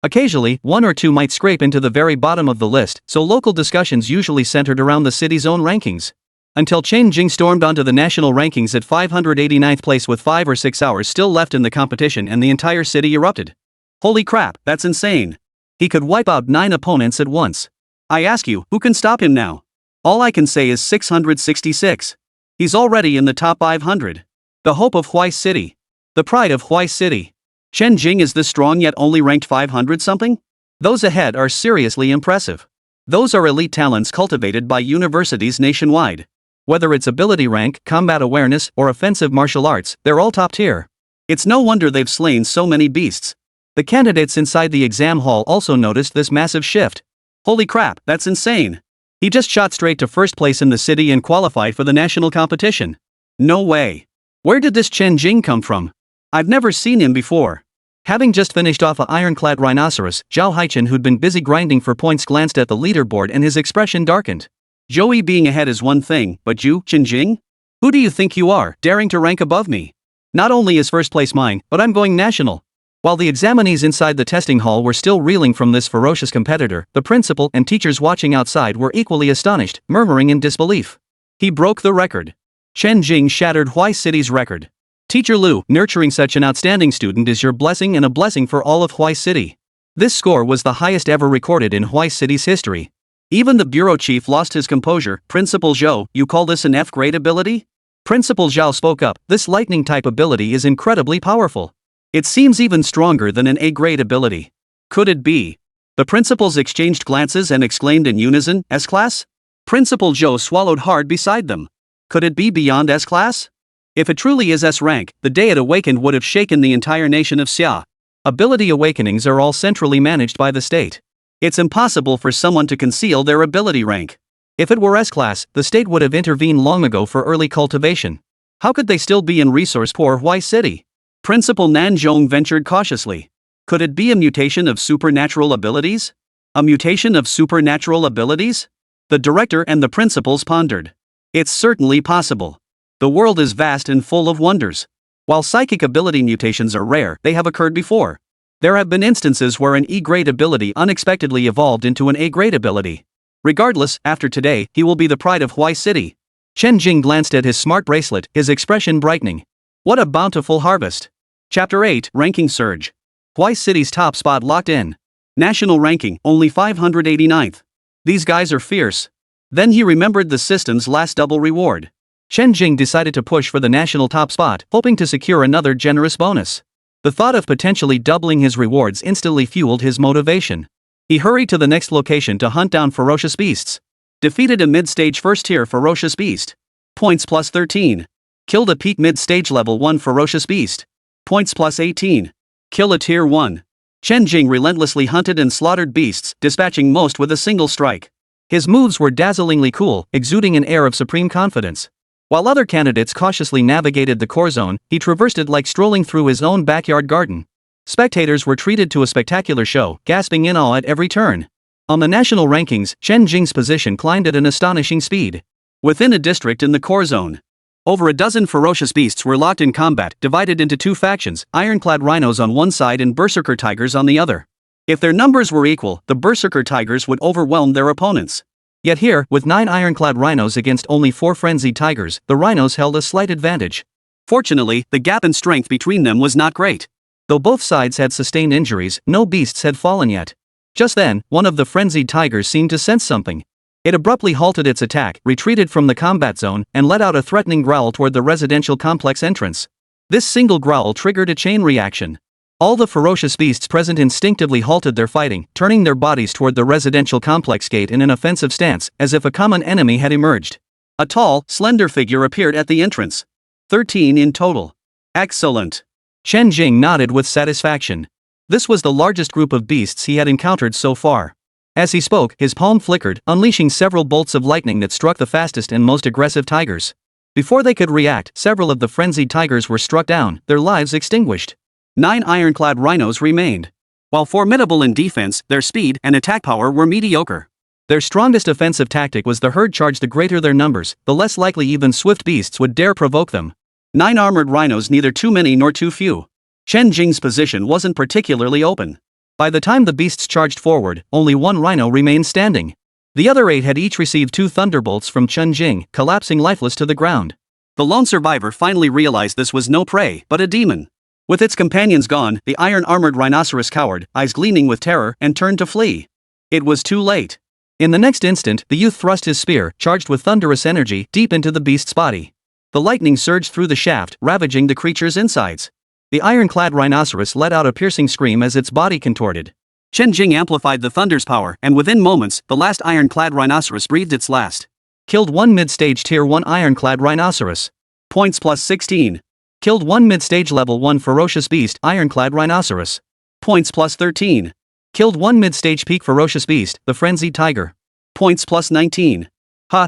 Occasionally, 1 or 2 might scrape into the very bottom of the list, so local discussions usually centered around the city's own rankings. Until Chen Jing stormed onto the national rankings at 589th place with 5 or 6 hours still left in the competition and the entire city erupted. Holy crap, that's insane. He could wipe out 9 opponents at once. I ask you, who can stop him now? All I can say is 666. He's already in the top 500. The hope of Huai City. The pride of Huai City. Chen Jing is this strong yet only ranked 500 something? Those ahead are seriously impressive. Those are elite talents cultivated by universities nationwide. Whether it's ability rank, combat awareness, or offensive martial arts, they're all top tier. It's no wonder they've slain so many beasts. The candidates inside the exam hall also noticed this massive shift. Holy crap, that's insane. He just shot straight to first place in the city and qualified for the national competition. No way. Where did this Chen Jing come from? I've never seen him before. Having just finished off a ironclad rhinoceros, Zhao Haichen, who'd been busy grinding for points, glanced at the leaderboard and his expression darkened. Joey being ahead is one thing, but you, Chen Jing? Who do you think you are, daring to rank above me? Not only is first place mine, but I'm going national. While the examinees inside the testing hall were still reeling from this ferocious competitor, the principal and teachers watching outside were equally astonished, murmuring in disbelief. He broke the record. Chen Jing shattered Huai City's record. Teacher Lu, nurturing such an outstanding student is your blessing and a blessing for all of Huai City. This score was the highest ever recorded in Huai City's history. Even the bureau chief lost his composure. Principal Zhou, you call this an F-grade ability? Principal Zhao spoke up, this lightning type ability is incredibly powerful. It seems even stronger than an A-grade ability. Could it be? The principals exchanged glances and exclaimed in unison, S-class? Principal Zhou swallowed hard beside them. Could it be beyond S-class? If it truly is S-rank, the day it awakened would have shaken the entire nation of Xia. Ability awakenings are all centrally managed by the state. It's impossible for someone to conceal their ability rank. If it were S-class, the state would have intervened long ago for early cultivation. How could they still be in resource-poor Huai City? Principal Nanzhong ventured cautiously. Could it be a mutation of supernatural abilities? A mutation of supernatural abilities? The director and the principals pondered. It's certainly possible. The world is vast and full of wonders. While psychic ability mutations are rare, they have occurred before. There have been instances where an E-grade ability unexpectedly evolved into an A-grade ability. Regardless, after today, he will be the pride of Huai City. Chen Jing glanced at his smart bracelet, his expression brightening. What a bountiful harvest. Chapter 8, Ranking Surge. Huai City's top spot locked in. National ranking, only 589th. These guys are fierce. Then he remembered the system's last double reward. Chen Jing decided to push for the national top spot, hoping to secure another generous bonus. The thought of potentially doubling his rewards instantly fueled his motivation. He hurried to the next location to hunt down ferocious beasts. Defeated a mid-stage first-tier ferocious beast. Points plus 13. Killed a peak mid-stage level 1 ferocious beast. Points plus 18. Kill a tier 1. Chen Jing relentlessly hunted and slaughtered beasts, dispatching most with a single strike. His moves were dazzlingly cool, exuding an air of supreme confidence. While other candidates cautiously navigated the core zone, he traversed it like strolling through his own backyard garden. Spectators were treated to a spectacular show, gasping in awe at every turn. On the national rankings, Chen Jing's position climbed at an astonishing speed. Within a district in the core zone, over a dozen ferocious beasts were locked in combat, divided into two factions, ironclad rhinos on one side and berserker tigers on the other. If their numbers were equal, the berserker tigers would overwhelm their opponents. Yet here, with 9 ironclad rhinos against only 4 frenzied tigers, the rhinos held a slight advantage. Fortunately, the gap in strength between them was not great. Though both sides had sustained injuries, no beasts had fallen yet. Just then, one of the frenzied tigers seemed to sense something. It abruptly halted its attack, retreated from the combat zone, and let out a threatening growl toward the residential complex entrance. This single growl triggered a chain reaction. All the ferocious beasts present instinctively halted their fighting, turning their bodies toward the residential complex gate in an offensive stance, as if a common enemy had emerged. A tall, slender figure appeared at the entrance. 13 in total. Excellent. Chen Jing nodded with satisfaction. This was the largest group of beasts he had encountered so far. As he spoke, his palm flickered, unleashing several bolts of lightning that struck the fastest and most aggressive tigers. Before they could react, several of the frenzied tigers were struck down, their lives extinguished. 9 ironclad rhinos remained. While formidable in defense, their speed and attack power were mediocre. Their strongest offensive tactic was the herd charge. The greater their numbers, the less likely even swift beasts would dare provoke them. 9 armored rhinos, neither too many nor too few. Chen Jing's position wasn't particularly open. By the time the beasts charged forward, only 1 rhino remained standing. The other 8 had each received 2 thunderbolts from Chen Jing, collapsing lifeless to the ground. The lone survivor finally realized this was no prey, but a demon. With its companions gone, the iron-armored rhinoceros cowered, eyes gleaming with terror, and turned to flee. It was too late. In the next instant, the youth thrust his spear, charged with thunderous energy, deep into the beast's body. The lightning surged through the shaft, ravaging the creature's insides. The iron-clad rhinoceros let out a piercing scream as its body contorted. Chen Jing amplified the thunder's power, and within moments, the last iron-clad rhinoceros breathed its last. Killed 1 mid-stage Tier 1 iron-clad rhinoceros. Points plus 16. Killed 1 mid-stage Level 1 ferocious beast iron-clad rhinoceros. Points plus 13. Killed 1 mid-stage peak ferocious beast, the frenzied tiger. Points plus 19.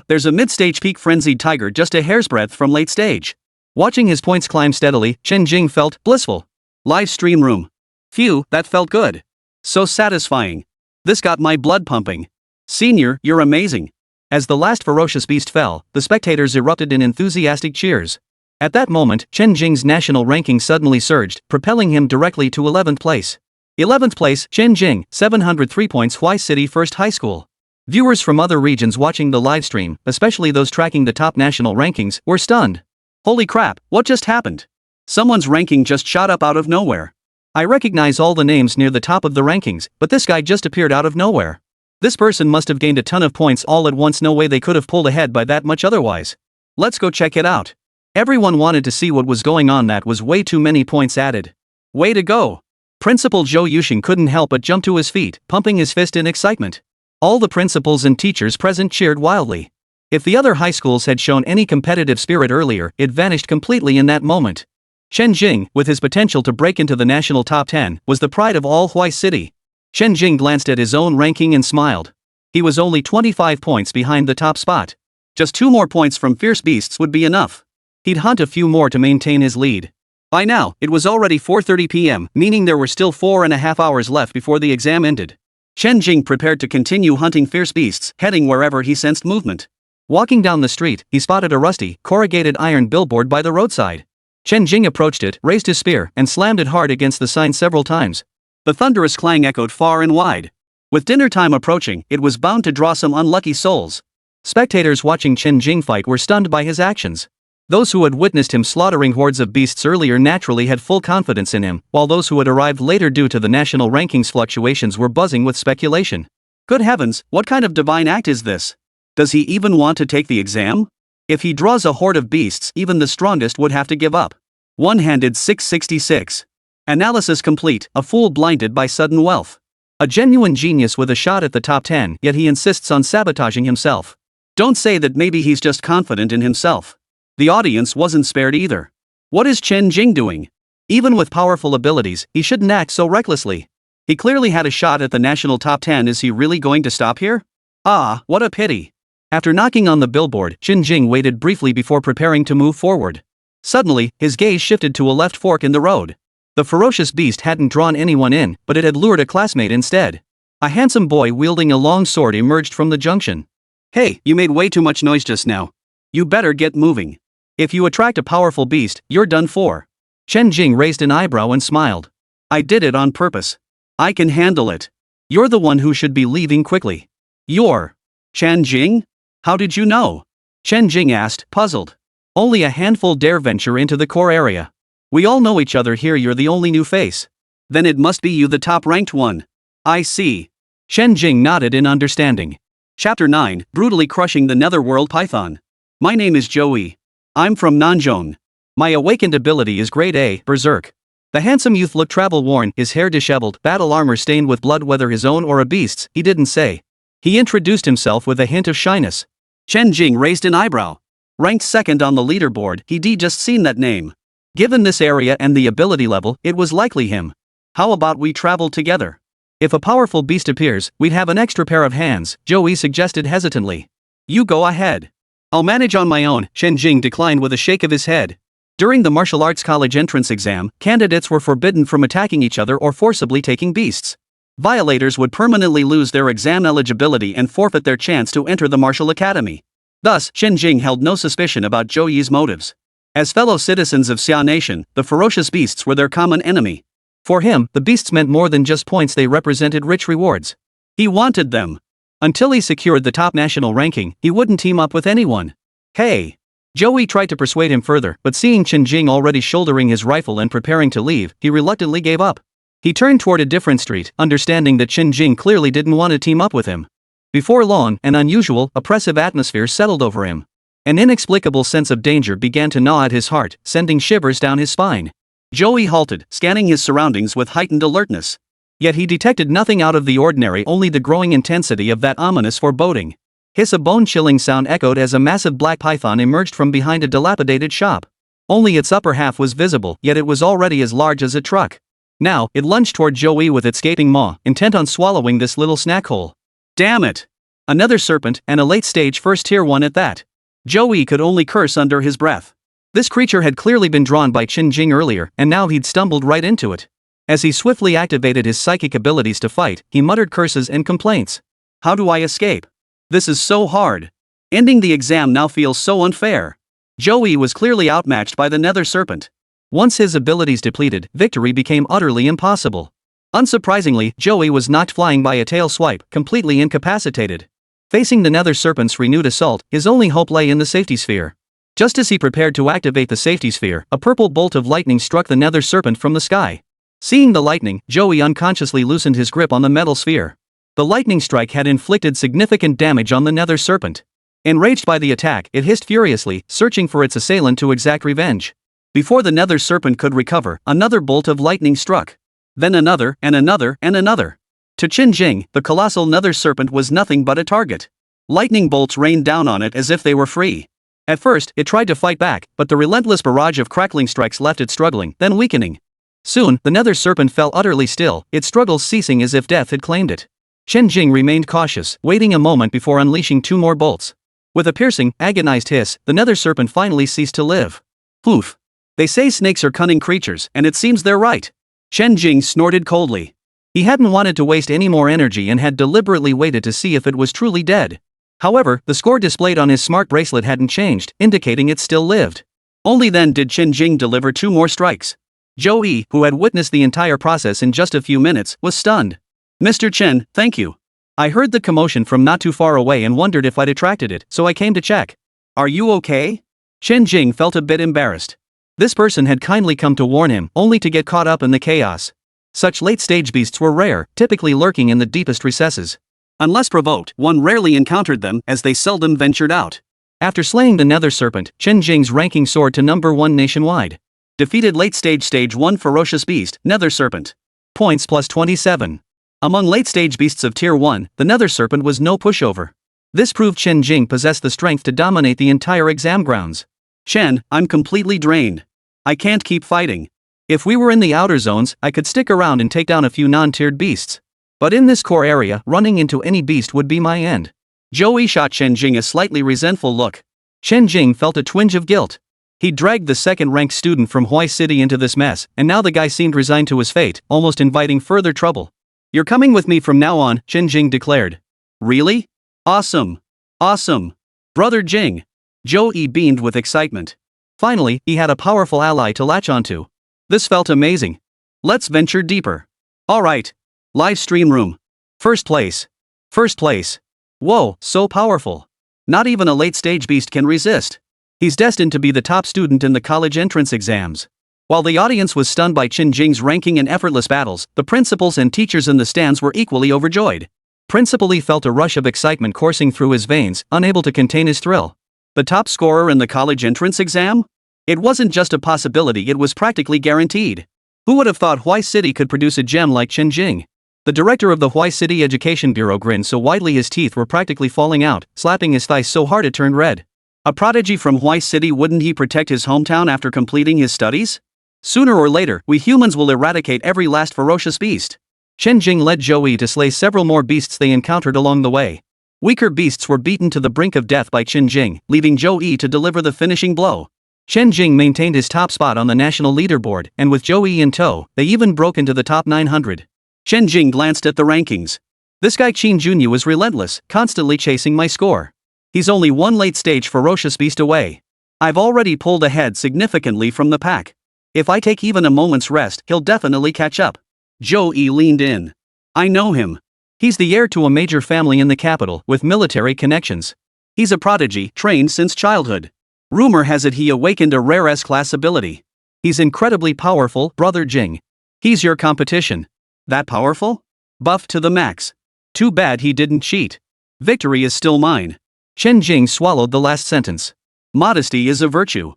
There's a mid-stage peak frenzied tiger just a hair's breadth from late stage. Watching his points climb steadily, Chen Jing felt blissful. Live stream room. Phew, that felt good. So satisfying. This got my blood pumping. Senior, you're amazing. As the last ferocious beast fell, the spectators erupted in enthusiastic cheers. At that moment, Chen Jing's national ranking suddenly surged, propelling him directly to 11th place. 11th place, Chen Jing, 703 points, Huai City First High School. Viewers from other regions watching the livestream, especially those tracking the top national rankings, were stunned. Holy crap, what just happened? Someone's ranking just shot up out of nowhere. I recognize all the names near the top of the rankings, but this guy just appeared out of nowhere. This person must have gained a ton of points all at once, no way they could have pulled ahead by that much otherwise. Let's go check it out. Everyone wanted to see what was going on, that was way too many points added. Way to go! Principal Zhou Yuxing couldn't help but jump to his feet, pumping his fist in excitement. All the principals and teachers present cheered wildly. If the other high schools had shown any competitive spirit earlier, it vanished completely in that moment. Chen Jing, with his potential to break into the national top 10, was the pride of all Huai City. Chen Jing glanced at his own ranking and smiled. He was only 25 points behind the top spot. Just 2 more points from fierce beasts would be enough. He'd hunt a few more to maintain his lead. By now, it was already 4:30 p.m., meaning there were still 4.5 hours left before the exam ended. Chen Jing prepared to continue hunting fierce beasts, heading wherever he sensed movement. Walking down the street, he spotted a rusty, corrugated iron billboard by the roadside. Chen Jing approached it, raised his spear, and slammed it hard against the sign several times. The thunderous clang echoed far and wide. With dinner time approaching, it was bound to draw some unlucky souls. Spectators watching Chen Jing fight were stunned by his actions. Those who had witnessed him slaughtering hordes of beasts earlier naturally had full confidence in him, while those who had arrived later due to the national rankings fluctuations were buzzing with speculation. Good heavens, what kind of divine act is this? Does he even want to take the exam? If he draws a horde of beasts, even the strongest would have to give up. One-handed 666. Analysis complete, a fool blinded by sudden wealth. A genuine genius with a shot at the top 10, yet he insists on sabotaging himself. Don't say that maybe he's just confident in himself. The audience wasn't spared either. What is Chen Jing doing? Even with powerful abilities, he shouldn't act so recklessly. He clearly had a shot at the national top 10. Is he really going to stop here? Ah, what a pity. After knocking on the billboard, Chen Jing waited briefly before preparing to move forward. Suddenly, his gaze shifted to a left fork in the road. The ferocious beast hadn't drawn anyone in, but it had lured a classmate instead. A handsome boy wielding a long sword emerged from the junction. Hey, you made way too much noise just now. You better get moving. If you attract a powerful beast, you're done for. Chen Jing raised an eyebrow and smiled. I did it on purpose. I can handle it. You're the one who should be leaving quickly. You're Chen Jing? How did you know? Chen Jing asked, puzzled. Only a handful dare venture into the core area. We all know each other here, you're the only new face. Then it must be you, the top-ranked one. I see. Chen Jing nodded in understanding. Chapter 9, Brutally Crushing the Netherworld Python. My name is Joey. I'm from Nanzhong. My awakened ability is Grade A, Berserk. The handsome youth looked travel-worn, his hair disheveled, battle armor stained with blood, whether his own or a beast's, he didn't say. He introduced himself with a hint of shyness. Chen Jing raised an eyebrow. Ranked second on the leaderboard, he'd just seen that name. Given this area and the ability level, it was likely him. How about we travel together? If a powerful beast appears, we'd have an extra pair of hands, Joey suggested hesitantly. You go ahead. I'll manage on my own, Chen Jing declined with a shake of his head. During the martial arts college entrance exam, candidates were forbidden from attacking each other or forcibly taking beasts. Violators would permanently lose their exam eligibility and forfeit their chance to enter the martial academy. Thus, Chen Jing held no suspicion about Zhou Yi's motives. As fellow citizens of Xia Nation, the ferocious beasts were their common enemy. For him, the beasts meant more than just points, they represented rich rewards. He wanted them. Until he secured the top national ranking, he wouldn't team up with anyone. Hey! Joey tried to persuade him further, but seeing Chen Jing already shouldering his rifle and preparing to leave, he reluctantly gave up. He turned toward a different street, understanding that Chen Jing clearly didn't want to team up with him. Before long, an unusual, oppressive atmosphere settled over him. An inexplicable sense of danger began to gnaw at his heart, sending shivers down his spine. Joey halted, scanning his surroundings with heightened alertness. Yet he detected nothing out of the ordinary, only the growing intensity of that ominous foreboding. Hiss, a bone-chilling sound echoed as a massive black python emerged from behind a dilapidated shop. Only its upper half was visible, yet it was already as large as a truck. Now, it lunged toward Joey with its gaping maw, intent on swallowing this little snack hole. Damn it! Another serpent, and a late-stage first-tier one at that. Joey could only curse under his breath. This creature had clearly been drawn by Chen Jing earlier, and now he'd stumbled right into it. As he swiftly activated his psychic abilities to fight, he muttered curses and complaints. How do I escape? This is so hard. Ending the exam now feels so unfair. Joey was clearly outmatched by the nether serpent. Once his abilities depleted, victory became utterly impossible. Unsurprisingly, Joey was knocked flying by a tail swipe, completely incapacitated. Facing the nether serpent's renewed assault, his only hope lay in the safety sphere. Just as he prepared to activate the safety sphere, a purple bolt of lightning struck the nether serpent from the sky. Seeing the lightning, Joey unconsciously loosened his grip on the metal sphere. The lightning strike had inflicted significant damage on the nether serpent. Enraged by the attack, it hissed furiously, searching for its assailant to exact revenge. Before the nether serpent could recover, another bolt of lightning struck. Then another, and another, and another. To Chen Jing, the colossal nether serpent was nothing but a target. Lightning bolts rained down on it as if they were free. At first, it tried to fight back, but the relentless barrage of crackling strikes left it struggling, then weakening. Soon, the nether serpent fell utterly still, its struggles ceasing as if death had claimed it. Chen Jing remained cautious, waiting a moment before unleashing 2 more bolts. With a piercing, agonized hiss, the nether serpent finally ceased to live. Oof. They say snakes are cunning creatures, and it seems they're right. Chen Jing snorted coldly. He hadn't wanted to waste any more energy and had deliberately waited to see if it was truly dead. However, the score displayed on his smart bracelet hadn't changed, indicating it still lived. Only then did Chen Jing deliver 2 more strikes. Joey, who had witnessed the entire process in just a few minutes, was stunned. Mr. Chen, thank you. I heard the commotion from not too far away and wondered if I'd attracted it, so I came to check. Are you okay? Chen Jing felt a bit embarrassed. This person had kindly come to warn him, only to get caught up in the chaos. Such late-stage beasts were rare, typically lurking in the deepest recesses. Unless provoked, one rarely encountered them, as they seldom ventured out. After slaying the nether serpent, Chen Jing's ranking soared to number 1 nationwide. Defeated late-stage stage 1 ferocious beast, nether serpent. Points plus 27. Among late-stage beasts of tier 1, the nether serpent was no pushover. This proved Chen Jing possessed the strength to dominate the entire exam grounds. Chen, I'm completely drained. I can't keep fighting. If we were in the outer zones, I could stick around and take down a few non-tiered beasts. But in this core area, running into any beast would be my end. Joey shot Chen Jing a slightly resentful look. Chen Jing felt a twinge of guilt. He dragged the second-ranked student from Huai City into this mess, and now the guy seemed resigned to his fate, almost inviting further trouble. You're coming with me from now on, Chen Jing declared. Really? Awesome. Awesome. Brother Jing. Joey beamed with excitement. Finally, he had a powerful ally to latch onto. This felt amazing. Let's venture deeper. Alright. Live stream room. First place. First place. Whoa, so powerful. Not even a late-stage beast can resist. He's destined to be the top student in the college entrance exams. While the audience was stunned by Chen Jing's ranking and effortless battles, the principals and teachers in the stands were equally overjoyed. Principal Lee felt a rush of excitement coursing through his veins, unable to contain his thrill. The top scorer in the college entrance exam? It wasn't just a possibility, it was practically guaranteed. Who would have thought Huai City could produce a gem like Chen Jing? The director of the Huai City Education Bureau grinned so widely his teeth were practically falling out, slapping his thigh so hard it turned red. A prodigy from Huai City, wouldn't he protect his hometown after completing his studies? Sooner or later, we humans will eradicate every last ferocious beast. Chen Jing led Joey to slay several more beasts they encountered along the way. Weaker beasts were beaten to the brink of death by Chen Jing, leaving Joey to deliver the finishing blow. Chen Jing maintained his top spot on the national leaderboard, and with Joey in tow, they even broke into the top 900. Chen Jing glanced at the rankings. This guy Qin Junyu was relentless, constantly chasing my score. He's only one late-stage ferocious beast away. I've already pulled ahead significantly from the pack. If I take even a moment's rest, he'll definitely catch up. Joey leaned in. I know him. He's the heir to a major family in the capital, with military connections. He's a prodigy, trained since childhood. Rumor has it he awakened a rare S-class ability. He's incredibly powerful, Brother Jing. He's your competition. That powerful? Buff to the max. Too bad he didn't cheat. Victory is still mine. Chen Jing swallowed the last sentence. Modesty is a virtue.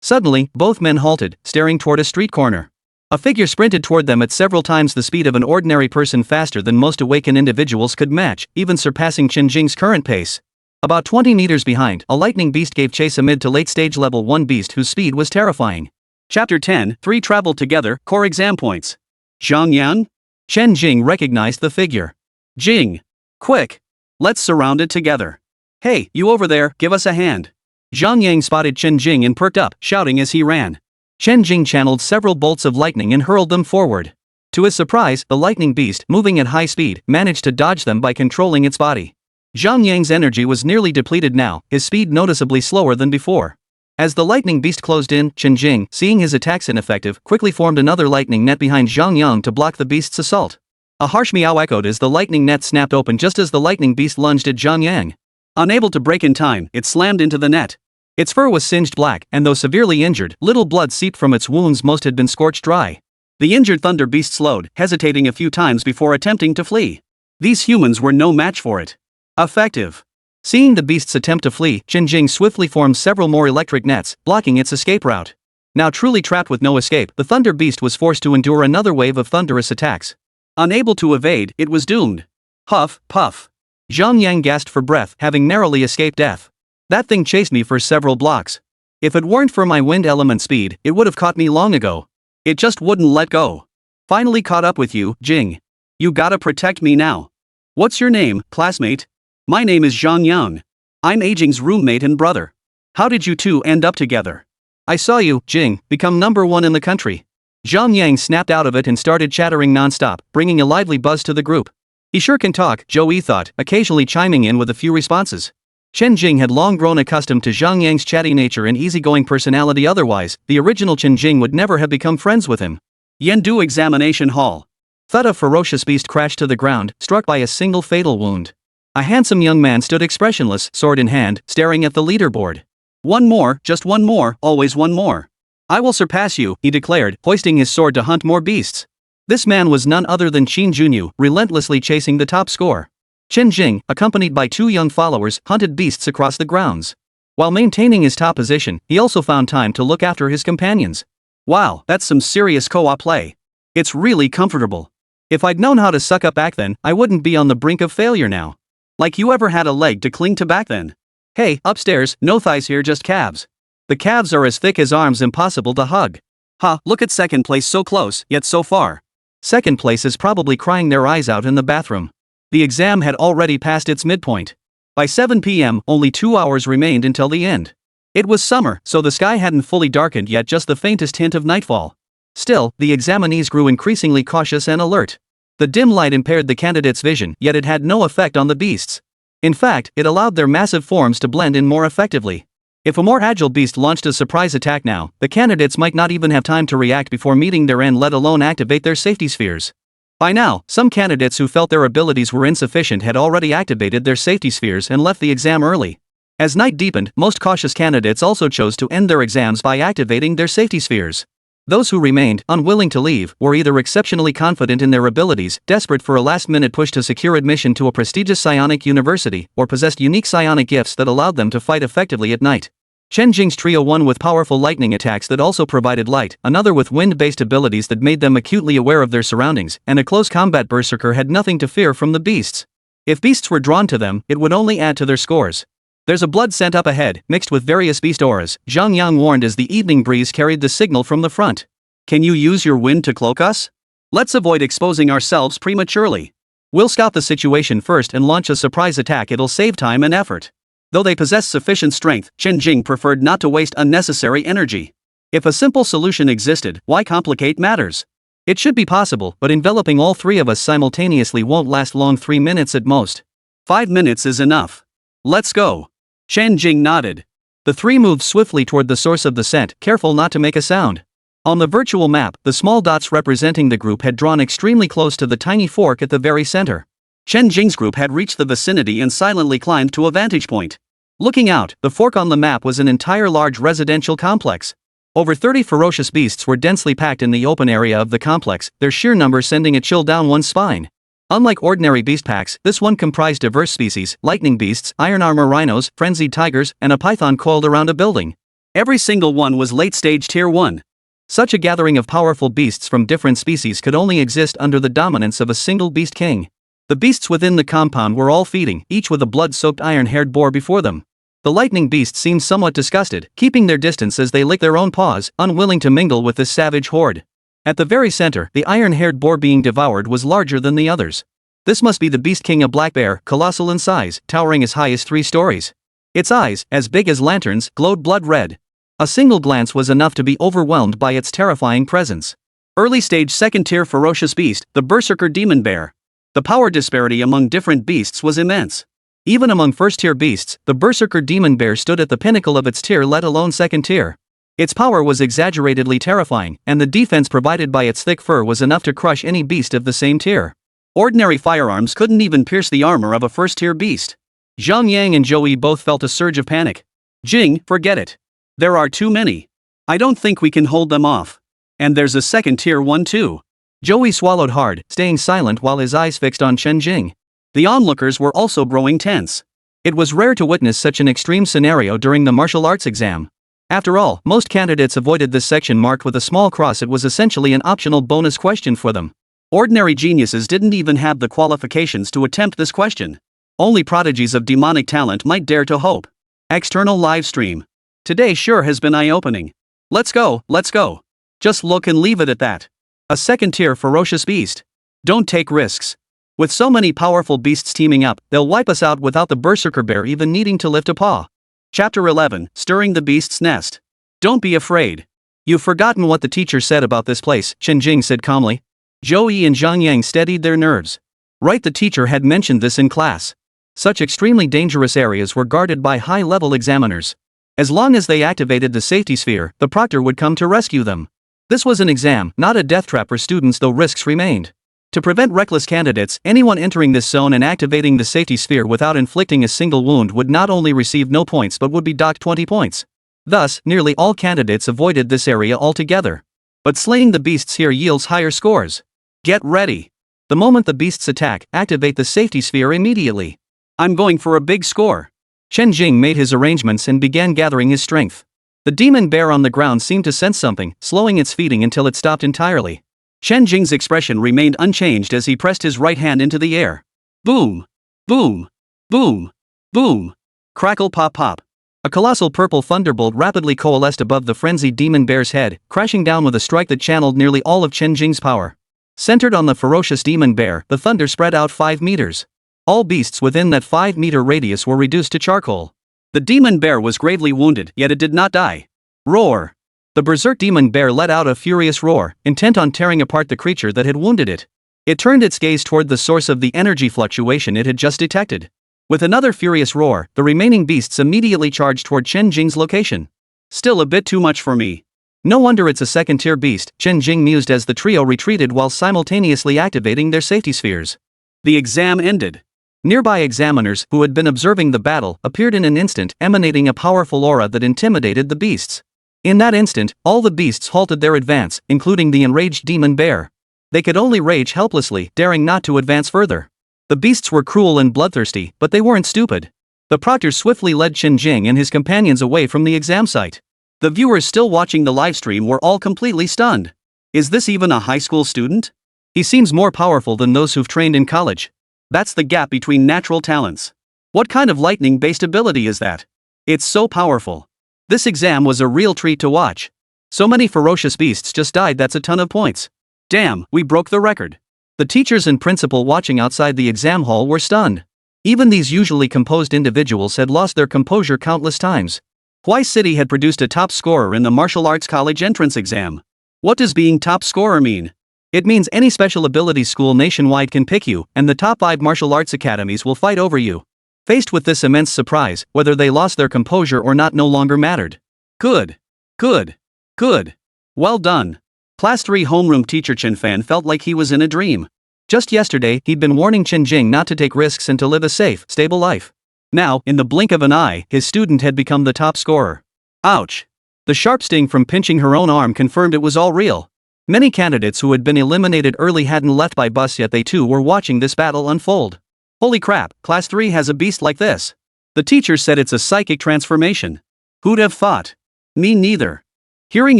Suddenly, both men halted, staring toward a street corner. A figure sprinted toward them at several times the speed of an ordinary person, faster than most awakened individuals could match, even surpassing Chen Jing's current pace. About 20 meters behind, a lightning beast gave chase amid to late stage level 1 beast whose speed was terrifying. Chapter 10, 3 traveled together, core exam points. Zhang Yan? Chen Jing recognized the figure. Jing. Quick. Let's surround it together. Hey, you over there, give us a hand. Zhang Yang spotted Chen Jing and perked up, shouting as he ran. Chen Jing channeled several bolts of lightning and hurled them forward. To his surprise, the lightning beast, moving at high speed, managed to dodge them by controlling its body. Zhang Yang's energy was nearly depleted now, his speed noticeably slower than before. As the lightning beast closed in, Chen Jing, seeing his attacks ineffective, quickly formed another lightning net behind Zhang Yang to block the beast's assault. A harsh meow echoed as the lightning net snapped open just as the lightning beast lunged at Zhang Yang. Unable to break in time, it slammed into the net. Its fur was singed black, and though severely injured, little blood seeped from its wounds. Most had been scorched dry. The injured thunder beast slowed, hesitating a few times before attempting to flee. These humans were no match for it. Effective. Seeing the beast's attempt to flee, Chen Jing swiftly formed several more electric nets, blocking its escape route. Now truly trapped with no escape, the thunder beast was forced to endure another wave of thunderous attacks. Unable to evade, it was doomed. Huff, puff. Zhang Yang gasped for breath, having narrowly escaped death. That thing chased me for several blocks. If it weren't for my wind element speed, it would have caught me long ago. It just wouldn't let go. Finally caught up with you, Jing. You gotta protect me now. What's your name, classmate? My name is Zhang Yang. I'm Jing's roommate and brother. How did you two end up together? I saw you, Jing, become number 1 in the country. Zhang Yang snapped out of it and started chattering non-stop, bringing a lively buzz to the group. He sure can talk, Joey thought, occasionally chiming in with a few responses. Chen Jing had long grown accustomed to Zhang Yang's chatty nature and easygoing personality. Otherwise, the original Chen Jing would never have become friends with him. Yendu Examination Hall. Thud, a ferocious beast crashed to the ground, struck by a single fatal wound. A handsome young man stood expressionless, sword in hand, staring at the leaderboard. One more, just one more, always one more. I will surpass you, he declared, hoisting his sword to hunt more beasts. This man was none other than Qin Junyu, relentlessly chasing the top score. Chen Jing, accompanied by 2 young followers, hunted beasts across the grounds. While maintaining his top position, he also found time to look after his companions. Wow, that's some serious co-op play. It's really comfortable. If I'd known how to suck up back then, I wouldn't be on the brink of failure now. Like you ever had a leg to cling to back then? Hey, upstairs, no thighs here, just calves. The calves are as thick as arms, impossible to hug. Ha, look at second place, so close, yet so far. Second place is probably crying their eyes out in the bathroom. The exam had already passed its midpoint. By 7 p.m., only 2 hours remained until the end. It was summer, so the sky hadn't fully darkened yet, just the faintest hint of nightfall. Still, the examinees grew increasingly cautious and alert. The dim light impaired the candidates' vision, yet it had no effect on the beasts. In fact, it allowed their massive forms to blend in more effectively. If a more agile beast launched a surprise attack now, the candidates might not even have time to react before meeting their end, let alone activate their safety spheres. By now, some candidates who felt their abilities were insufficient had already activated their safety spheres and left the exam early. As night deepened, most cautious candidates also chose to end their exams by activating their safety spheres. Those who remained, unwilling to leave, were either exceptionally confident in their abilities, desperate for a last-minute push to secure admission to a prestigious psionic university, or possessed unique psionic gifts that allowed them to fight effectively at night. Chen Jing's trio, one with powerful lightning attacks that also provided light, another with wind-based abilities that made them acutely aware of their surroundings, and a close combat berserker had nothing to fear from the beasts. If beasts were drawn to them, it would only add to their scores. There's a blood scent up ahead, mixed with various beast auras, Zhang Yang warned as the evening breeze carried the signal from the front. Can you use your wind to cloak us? Let's avoid exposing ourselves prematurely. We'll scout the situation first and launch a surprise attack. It'll save time and effort. Though they possessed sufficient strength, Chen Jing preferred not to waste unnecessary energy. If a simple solution existed, why complicate matters? It should be possible, but enveloping all 3 of us simultaneously won't last long. 3 minutes at most. 5 minutes is enough. Let's go. Chen Jing nodded. The 3 moved swiftly toward the source of the scent, careful not to make a sound. On the virtual map, the small dots representing the group had drawn extremely close to the tiny fork at the very center. Chen Jing's group had reached the vicinity and silently climbed to a vantage point. Looking out, the fork on the map was an entire large residential complex. Over 30 ferocious beasts were densely packed in the open area of the complex, their sheer number sending a chill down one's spine. Unlike ordinary beast packs, this one comprised diverse species, lightning beasts, iron armor rhinos, frenzied tigers, and a python coiled around a building. Every single one was late-stage Tier 1. Such a gathering of powerful beasts from different species could only exist under the dominance of a single beast king. The beasts within the compound were all feeding, each with a blood-soaked iron-haired boar before them. The lightning beasts seemed somewhat disgusted, keeping their distance as they licked their own paws, unwilling to mingle with this savage horde. At the very center, the iron-haired boar being devoured was larger than the others. This must be the beast king, a black bear, colossal in size, towering as high as 3 stories. Its eyes, as big as lanterns, glowed blood red. A single glance was enough to be overwhelmed by its terrifying presence. Early-stage second-tier ferocious beast, the berserker demon bear. The power disparity among different beasts was immense. Even among first-tier beasts, the berserker demon bear stood at the pinnacle of its tier, let alone second tier. Its power was exaggeratedly terrifying, and the defense provided by its thick fur was enough to crush any beast of the same tier. Ordinary firearms couldn't even pierce the armor of a first-tier beast. Zhang Yang and Joey both felt a surge of panic. Jing, forget it. There are too many. I don't think we can hold them off. And there's a second-tier one too. Joey swallowed hard, staying silent while his eyes fixed on Chen Jing. The onlookers were also growing tense. It was rare to witness such an extreme scenario during the martial arts exam. After all, most candidates avoided this section marked with a small cross. It was essentially an optional bonus question for them. Ordinary geniuses didn't even have the qualifications to attempt this question. Only prodigies of demonic talent might dare to hope. External live stream. Today sure has been eye-opening. Let's go, let's go. Just look and leave it at that. A second-tier ferocious beast. Don't take risks. With so many powerful beasts teaming up, they'll wipe us out without the berserker bear even needing to lift a paw. Chapter 11, Stirring the Beast's Nest. Don't be afraid. You've forgotten what the teacher said about this place, Chen Jing said calmly. Joey and Zhang Yang steadied their nerves. Right, the teacher had mentioned this in class. Such extremely dangerous areas were guarded by high-level examiners. As long as they activated the safety sphere, the proctor would come to rescue them. This was an exam, not a death trap for students, though risks remained. To prevent reckless candidates, anyone entering this zone and activating the safety sphere without inflicting a single wound would not only receive no points but would be docked 20 points. Thus, nearly all candidates avoided this area altogether. But slaying the beasts here yields higher scores. Get ready. The moment the beasts attack, activate the safety sphere immediately. I'm going for a big score. Chen Jing made his arrangements and began gathering his strength. The demon bear on the ground seemed to sense something, slowing its feeding until it stopped entirely. Chen Jing's expression remained unchanged as he pressed his right hand into the air. Boom! Boom! Boom! Boom! Crackle pop pop. A colossal purple thunderbolt rapidly coalesced above the frenzied demon bear's head, crashing down with a strike that channeled nearly all of Chen Jing's power. Centered on the ferocious demon bear, the thunder spread out 5 meters. All beasts within that 5-meter radius were reduced to charcoal. The demon bear was gravely wounded, yet it did not die. Roar! The berserk demon bear let out a furious roar, intent on tearing apart the creature that had wounded it. It turned its gaze toward the source of the energy fluctuation it had just detected. With another furious roar, the remaining beasts immediately charged toward Chen Jing's location. Still a bit too much for me. No wonder it's a second-tier beast, Chen Jing mused as the trio retreated while simultaneously activating their safety spheres. The exam ended. Nearby examiners, who had been observing the battle, appeared in an instant, emanating a powerful aura that intimidated the beasts. In that instant, all the beasts halted their advance, including the enraged demon bear. They could only rage helplessly, daring not to advance further. The beasts were cruel and bloodthirsty, but they weren't stupid. The proctor swiftly led Chen Jing and his companions away from the exam site. The viewers still watching the livestream were all completely stunned. Is this even a high school student? He seems more powerful than those who've trained in college. That's the gap between natural talents. What kind of lightning-based ability is that? It's so powerful. This exam was a real treat to watch. So many ferocious beasts just died, that's a ton of points. Damn, we broke the record. The teachers and principal watching outside the exam hall were stunned. Even these usually composed individuals had lost their composure countless times. Huai City had produced a top scorer in the martial arts college entrance exam. What does being top scorer mean? It means any special abilities school nationwide can pick you, and the top 5 martial arts academies will fight over you. Faced with this immense surprise, whether they lost their composure or not no longer mattered. Good. Good. Good. Well done. Class 3 homeroom teacher Chen Fan felt like he was in a dream. Just yesterday, he'd been warning Chen Jing not to take risks and to live a safe, stable life. Now, in the blink of an eye, his student had become the top scorer. Ouch. The sharp sting from pinching her own arm confirmed it was all real. Many candidates who had been eliminated early hadn't left by bus yet they too were watching this battle unfold. Holy crap, Class 3 has a beast like this. The teacher said it's a psychic transformation. Who'd have thought? Me neither. Hearing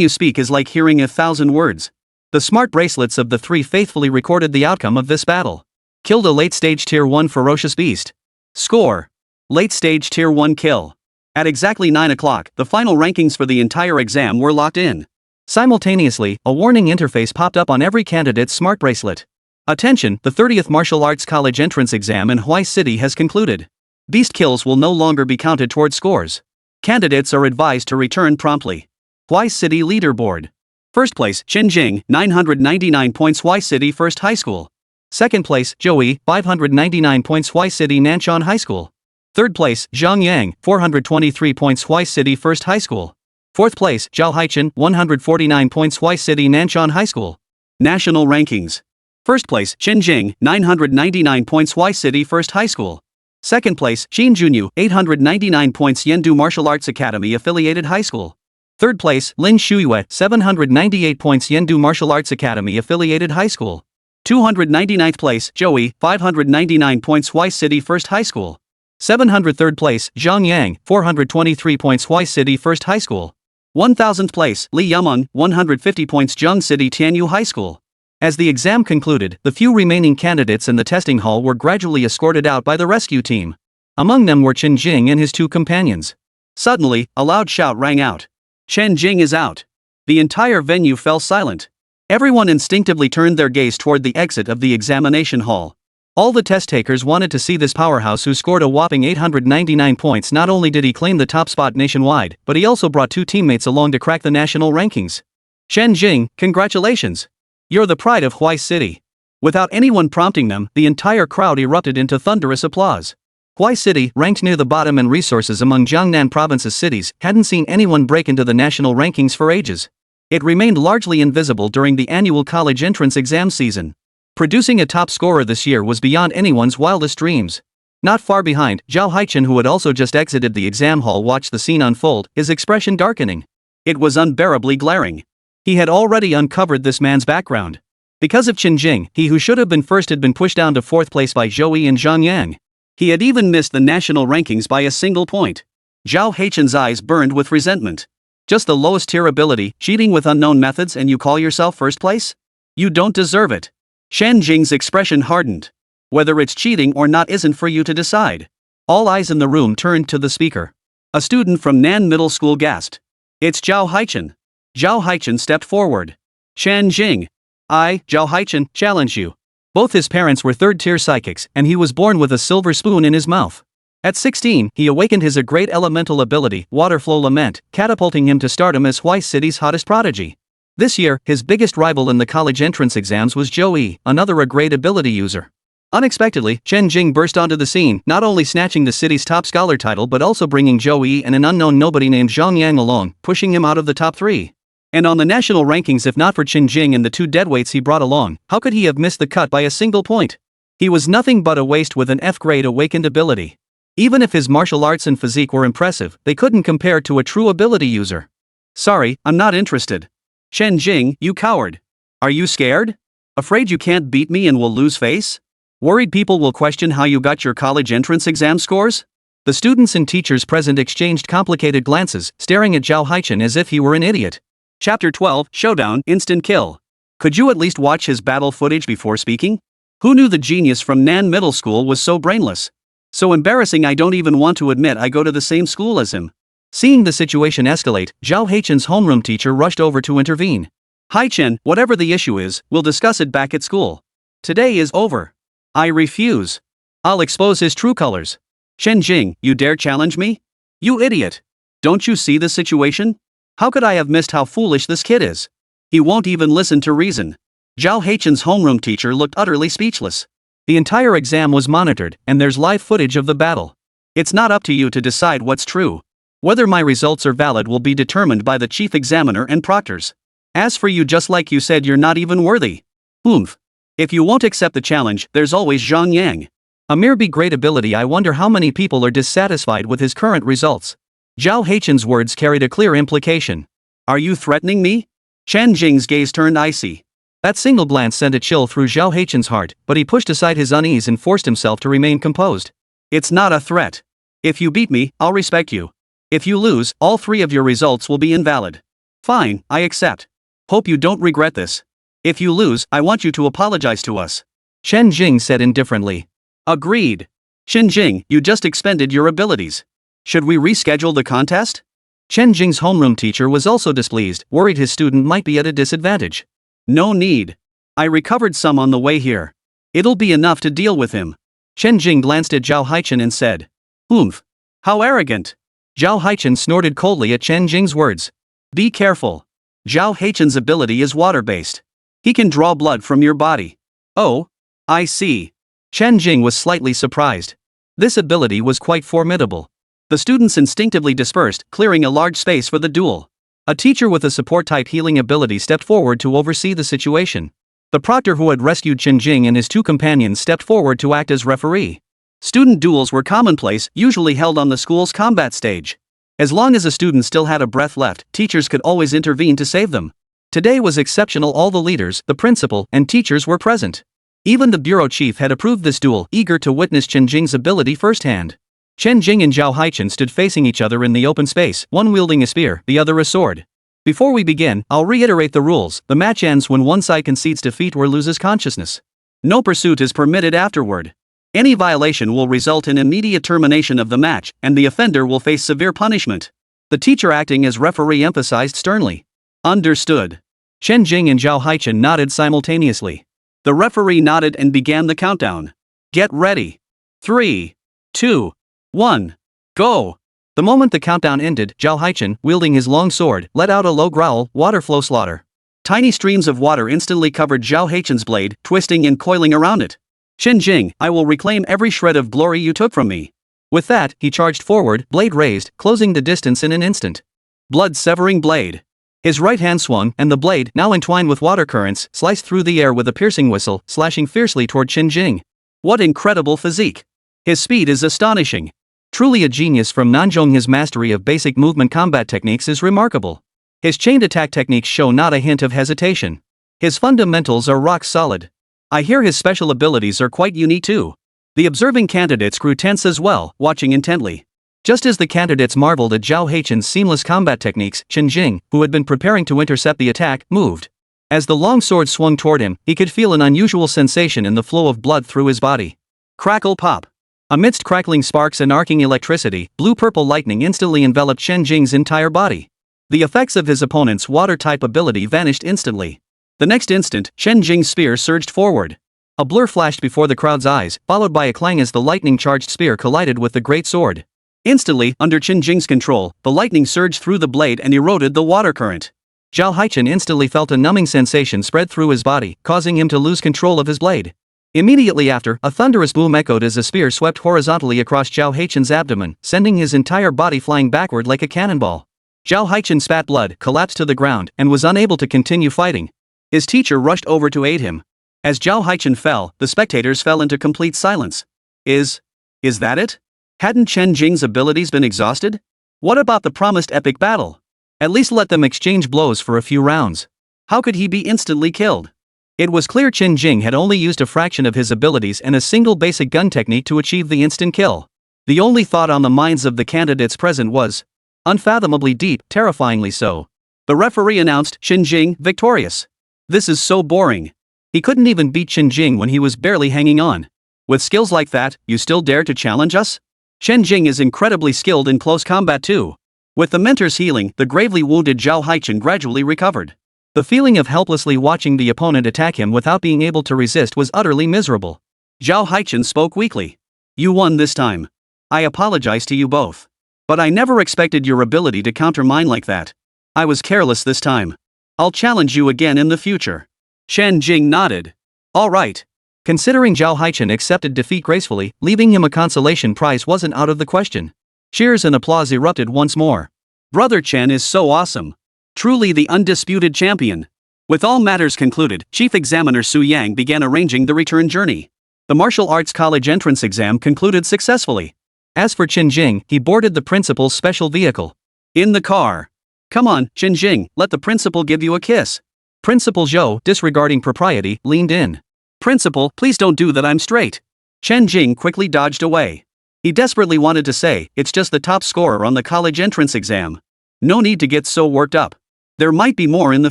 you speak is like hearing 1,000 words. The smart bracelets of the three faithfully recorded the outcome of this battle. Killed a late stage tier 1 ferocious beast. Score. Late stage tier 1 kill. At exactly 9 o'clock, the final rankings for the entire exam were locked in. Simultaneously, a warning interface popped up on every candidate's smart bracelet. Attention, the 30th Martial Arts College entrance exam in Hwai City has concluded. Beast kills will no longer be counted toward scores. Candidates are advised to return promptly. Hwai City Leaderboard. First place, Chen Jing, 999 points, Hwai City First High School. Second place, Joey, 599 points, Hwai City Nanchon High School. Third place, Zhang Yang, 423 points, Hwai City First High School. Fourth place, Zhao Haichen, 149 points, Hwai City Nanchon High School. National rankings. First place, Chen Jing, 999 points, Hwai City First High School. Second place, Xin Junyu, 899 points, Yendu Martial Arts Academy Affiliated High School. Third place, Lin Shuyue, 798 points, Yendu Martial Arts Academy Affiliated High School. 299th place, Joey, 599 points, Hwai City First High School. 703rd place, Zhang Yang, 423 points, Hwai City First High School. 1000th place, Li Yameng, 150 points, Zheng City Tianyu High School. As the exam concluded, the few remaining candidates in the testing hall were gradually escorted out by the rescue team. Among them were Chen Jing and his two companions. Suddenly, a loud shout rang out. Chen Jing is out. The entire venue fell silent. Everyone instinctively turned their gaze toward the exit of the examination hall. All the test takers wanted to see this powerhouse who scored a whopping 899 points. Not only did he claim the top spot nationwide, but he also brought two teammates along to crack the national rankings. Chen Jing, congratulations! You're the pride of Hwai City. Without anyone prompting them, the entire crowd erupted into thunderous applause. Hwai City, ranked near the bottom in resources among Jiangnan province's cities, hadn't seen anyone break into the national rankings for ages. It remained largely invisible during the annual college entrance exam season. Producing a top scorer this year was beyond anyone's wildest dreams. Not far behind, Zhao Haichen, who had also just exited the exam hall, watched the scene unfold, his expression darkening. It was unbearably glaring. He had already uncovered this man's background. Because of Chen Jing, he who should have been first had been pushed down to fourth place by Joey and Zhang Yang. He had even missed the national rankings by a single point. Zhao Haichen's eyes burned with resentment. Just the lowest tier ability, cheating with unknown methods, and you call yourself first place? You don't deserve it. Chen Jing's expression hardened. Whether it's cheating or not isn't for you to decide. All eyes in the room turned to the speaker. A student from Nan Middle School gasped. It's Zhao Haichen. Zhao Haichen stepped forward. Chen Jing. I, Zhao Haichen, challenge you. Both his parents were third-tier psychics, and he was born with a silver spoon in his mouth. At 16, he awakened his great elemental ability, Water Flow Lament, catapulting him to stardom as Hwai City's hottest prodigy. This year, his biggest rival in the college entrance exams was Joey, another great ability user. Unexpectedly, Chen Jing burst onto the scene, not only snatching the city's top scholar title but also bringing Joey and an unknown nobody named Zhang Yang along, pushing him out of the top 3. And on the national rankings, if not for Chen Jing and the two deadweights he brought along, how could he have missed the cut by a single point? He was nothing but a waste with an F-grade awakened ability. Even if his martial arts and physique were impressive, they couldn't compare to a true ability user. Sorry, I'm not interested. Chen Jing, you coward. Are you scared? Afraid you can't beat me and will lose face? Worried people will question how you got your college entrance exam scores? The students and teachers present exchanged complicated glances, staring at Zhao Haichen as if he were an idiot. Chapter 12, Showdown, Instant Kill. Could you at least watch his battle footage before speaking? Who knew the genius from Nan Middle School was so brainless? So embarrassing I don't even want to admit I go to the same school as him. Seeing the situation escalate, Zhao Haichen's homeroom teacher rushed over to intervene. Haichen, whatever the issue is, we'll discuss it back at school. Today is over. I refuse. I'll expose his true colors. Chen Jing, you dare challenge me? You idiot. Don't you see the situation? How could I have missed how foolish this kid is? He won't even listen to reason. Zhao Haichen's homeroom teacher looked utterly speechless. The entire exam was monitored, and there's live footage of the battle. It's not up to you to decide what's true. Whether my results are valid will be determined by the chief examiner and proctors. As for you, just like you said, you're not even worthy. Oomph. If you won't accept the challenge, there's always Zhang Yang. A mere great ability. I wonder how many people are dissatisfied with his current results. Zhao Haichen's words carried a clear implication. Are you threatening me? Chen Jing's gaze turned icy. That single glance sent a chill through Zhao Haichen's heart, but he pushed aside his unease and forced himself to remain composed. It's not a threat. If you beat me, I'll respect you. If you lose, all 3 of your results will be invalid. Fine, I accept. Hope you don't regret this. If you lose, I want you to apologize to us. Chen Jing said indifferently. Agreed. Chen Jing, you just expended your abilities. Should we reschedule the contest? Chen Jing's homeroom teacher was also displeased, worried his student might be at a disadvantage. No need. I recovered some on the way here. It'll be enough to deal with him. Chen Jing glanced at Zhao Haichen and said. Oomph. How arrogant. Zhao Haichen snorted coldly at Chen Jing's words. Be careful. Zhao Haichen's ability is water-based. He can draw blood from your body. Oh, I see. Chen Jing was slightly surprised. This ability was quite formidable. The students instinctively dispersed, clearing a large space for the duel. A teacher with a support-type healing ability stepped forward to oversee the situation. The proctor who had rescued Chen Jing and his 2 companions stepped forward to act as referee. Student duels were commonplace, usually held on the school's combat stage. As long as a student still had a breath left, teachers could always intervene to save them. Today was exceptional. All the leaders, the principal, and teachers were present. Even the bureau chief had approved this duel, eager to witness Chen Jing's ability firsthand. Chen Jing and Zhao Haichen stood facing each other in the open space, one wielding a spear, the other a sword. Before we begin, I'll reiterate the rules. The match ends when one side concedes defeat or loses consciousness. No pursuit is permitted afterward. Any violation will result in immediate termination of the match, and the offender will face severe punishment. The teacher acting as referee emphasized sternly. Understood. Chen Jing and Zhao Haichen nodded simultaneously. The referee nodded and began the countdown. Get ready. 3, 2, 1, go! The moment the countdown ended, Zhao Haichen, wielding his long sword, let out a low growl, water flow slaughter. Tiny streams of water instantly covered Zhao Haichen's blade, twisting and coiling around it. Chen Jing, I will reclaim every shred of glory you took from me. With that, he charged forward, blade raised, closing the distance in an instant. Blood-severing blade. His right hand swung, and the blade, now entwined with water currents, sliced through the air with a piercing whistle, slashing fiercely toward Chen Jing. What incredible physique! His speed is astonishing. Truly a genius from Nanzhong. His mastery of basic movement combat techniques is remarkable. His chained attack techniques show not a hint of hesitation. His fundamentals are rock solid. I hear his special abilities are quite unique too. The observing candidates grew tense as well, watching intently. Just as the candidates marveled at Zhao Haichen's seamless combat techniques, Chen Jing, who had been preparing to intercept the attack, moved. As the long sword swung toward him, he could feel an unusual sensation in the flow of blood through his body. Crackle pop. Amidst crackling sparks and arcing electricity, blue-purple lightning instantly enveloped Chen Jing's entire body. The effects of his opponent's water-type ability vanished instantly. The next instant, Chen Jing's spear surged forward. A blur flashed before the crowd's eyes, followed by a clang as the lightning-charged spear collided with the great sword. Instantly, under Chen Jing's control, the lightning surged through the blade and eroded the water current. Zhao Haichen instantly felt a numbing sensation spread through his body, causing him to lose control of his blade. Immediately after, a thunderous boom echoed as a spear swept horizontally across Zhao Haichen's abdomen, sending his entire body flying backward like a cannonball. Zhao Haichen spat blood, collapsed to the ground, and was unable to continue fighting. His teacher rushed over to aid him. As Zhao Haichen fell, the spectators fell into complete silence. Is that it? Hadn't Chen Jing's abilities been exhausted? What about the promised epic battle? At least let them exchange blows for a few rounds. How could he be instantly killed? It was clear Chen Jing had only used a fraction of his abilities and a single basic gun technique to achieve the instant kill. The only thought on the minds of the candidates present was unfathomably deep, terrifyingly so. The referee announced Chen Jing victorious. This is so boring. He couldn't even beat Chen Jing when he was barely hanging on. With skills like that, you still dare to challenge us? Chen Jing is incredibly skilled in close combat too. With the mentor's healing, the gravely wounded Zhao Haichen gradually recovered. The feeling of helplessly watching the opponent attack him without being able to resist was utterly miserable. Zhao Haichen spoke weakly. You won this time. I apologize to you both. But I never expected your ability to counter mine like that. I was careless this time. I'll challenge you again in the future. Chen Jing nodded. All right. Considering Zhao Haichen accepted defeat gracefully, leaving him a consolation prize wasn't out of the question. Cheers and applause erupted once more. Brother Chen is so awesome. Truly the undisputed champion. With all matters concluded, Chief Examiner Su Yang began arranging the return journey. The martial arts college entrance exam concluded successfully. As for Chen Jing, he boarded the principal's special vehicle. In the car. Come on, Chen Jing, let the principal give you a kiss. Principal Zhou, disregarding propriety, leaned in. Principal, please don't do that, I'm straight. Chen Jing quickly dodged away. He desperately wanted to say, it's just the top scorer on the college entrance exam. No need to get so worked up. There might be more in the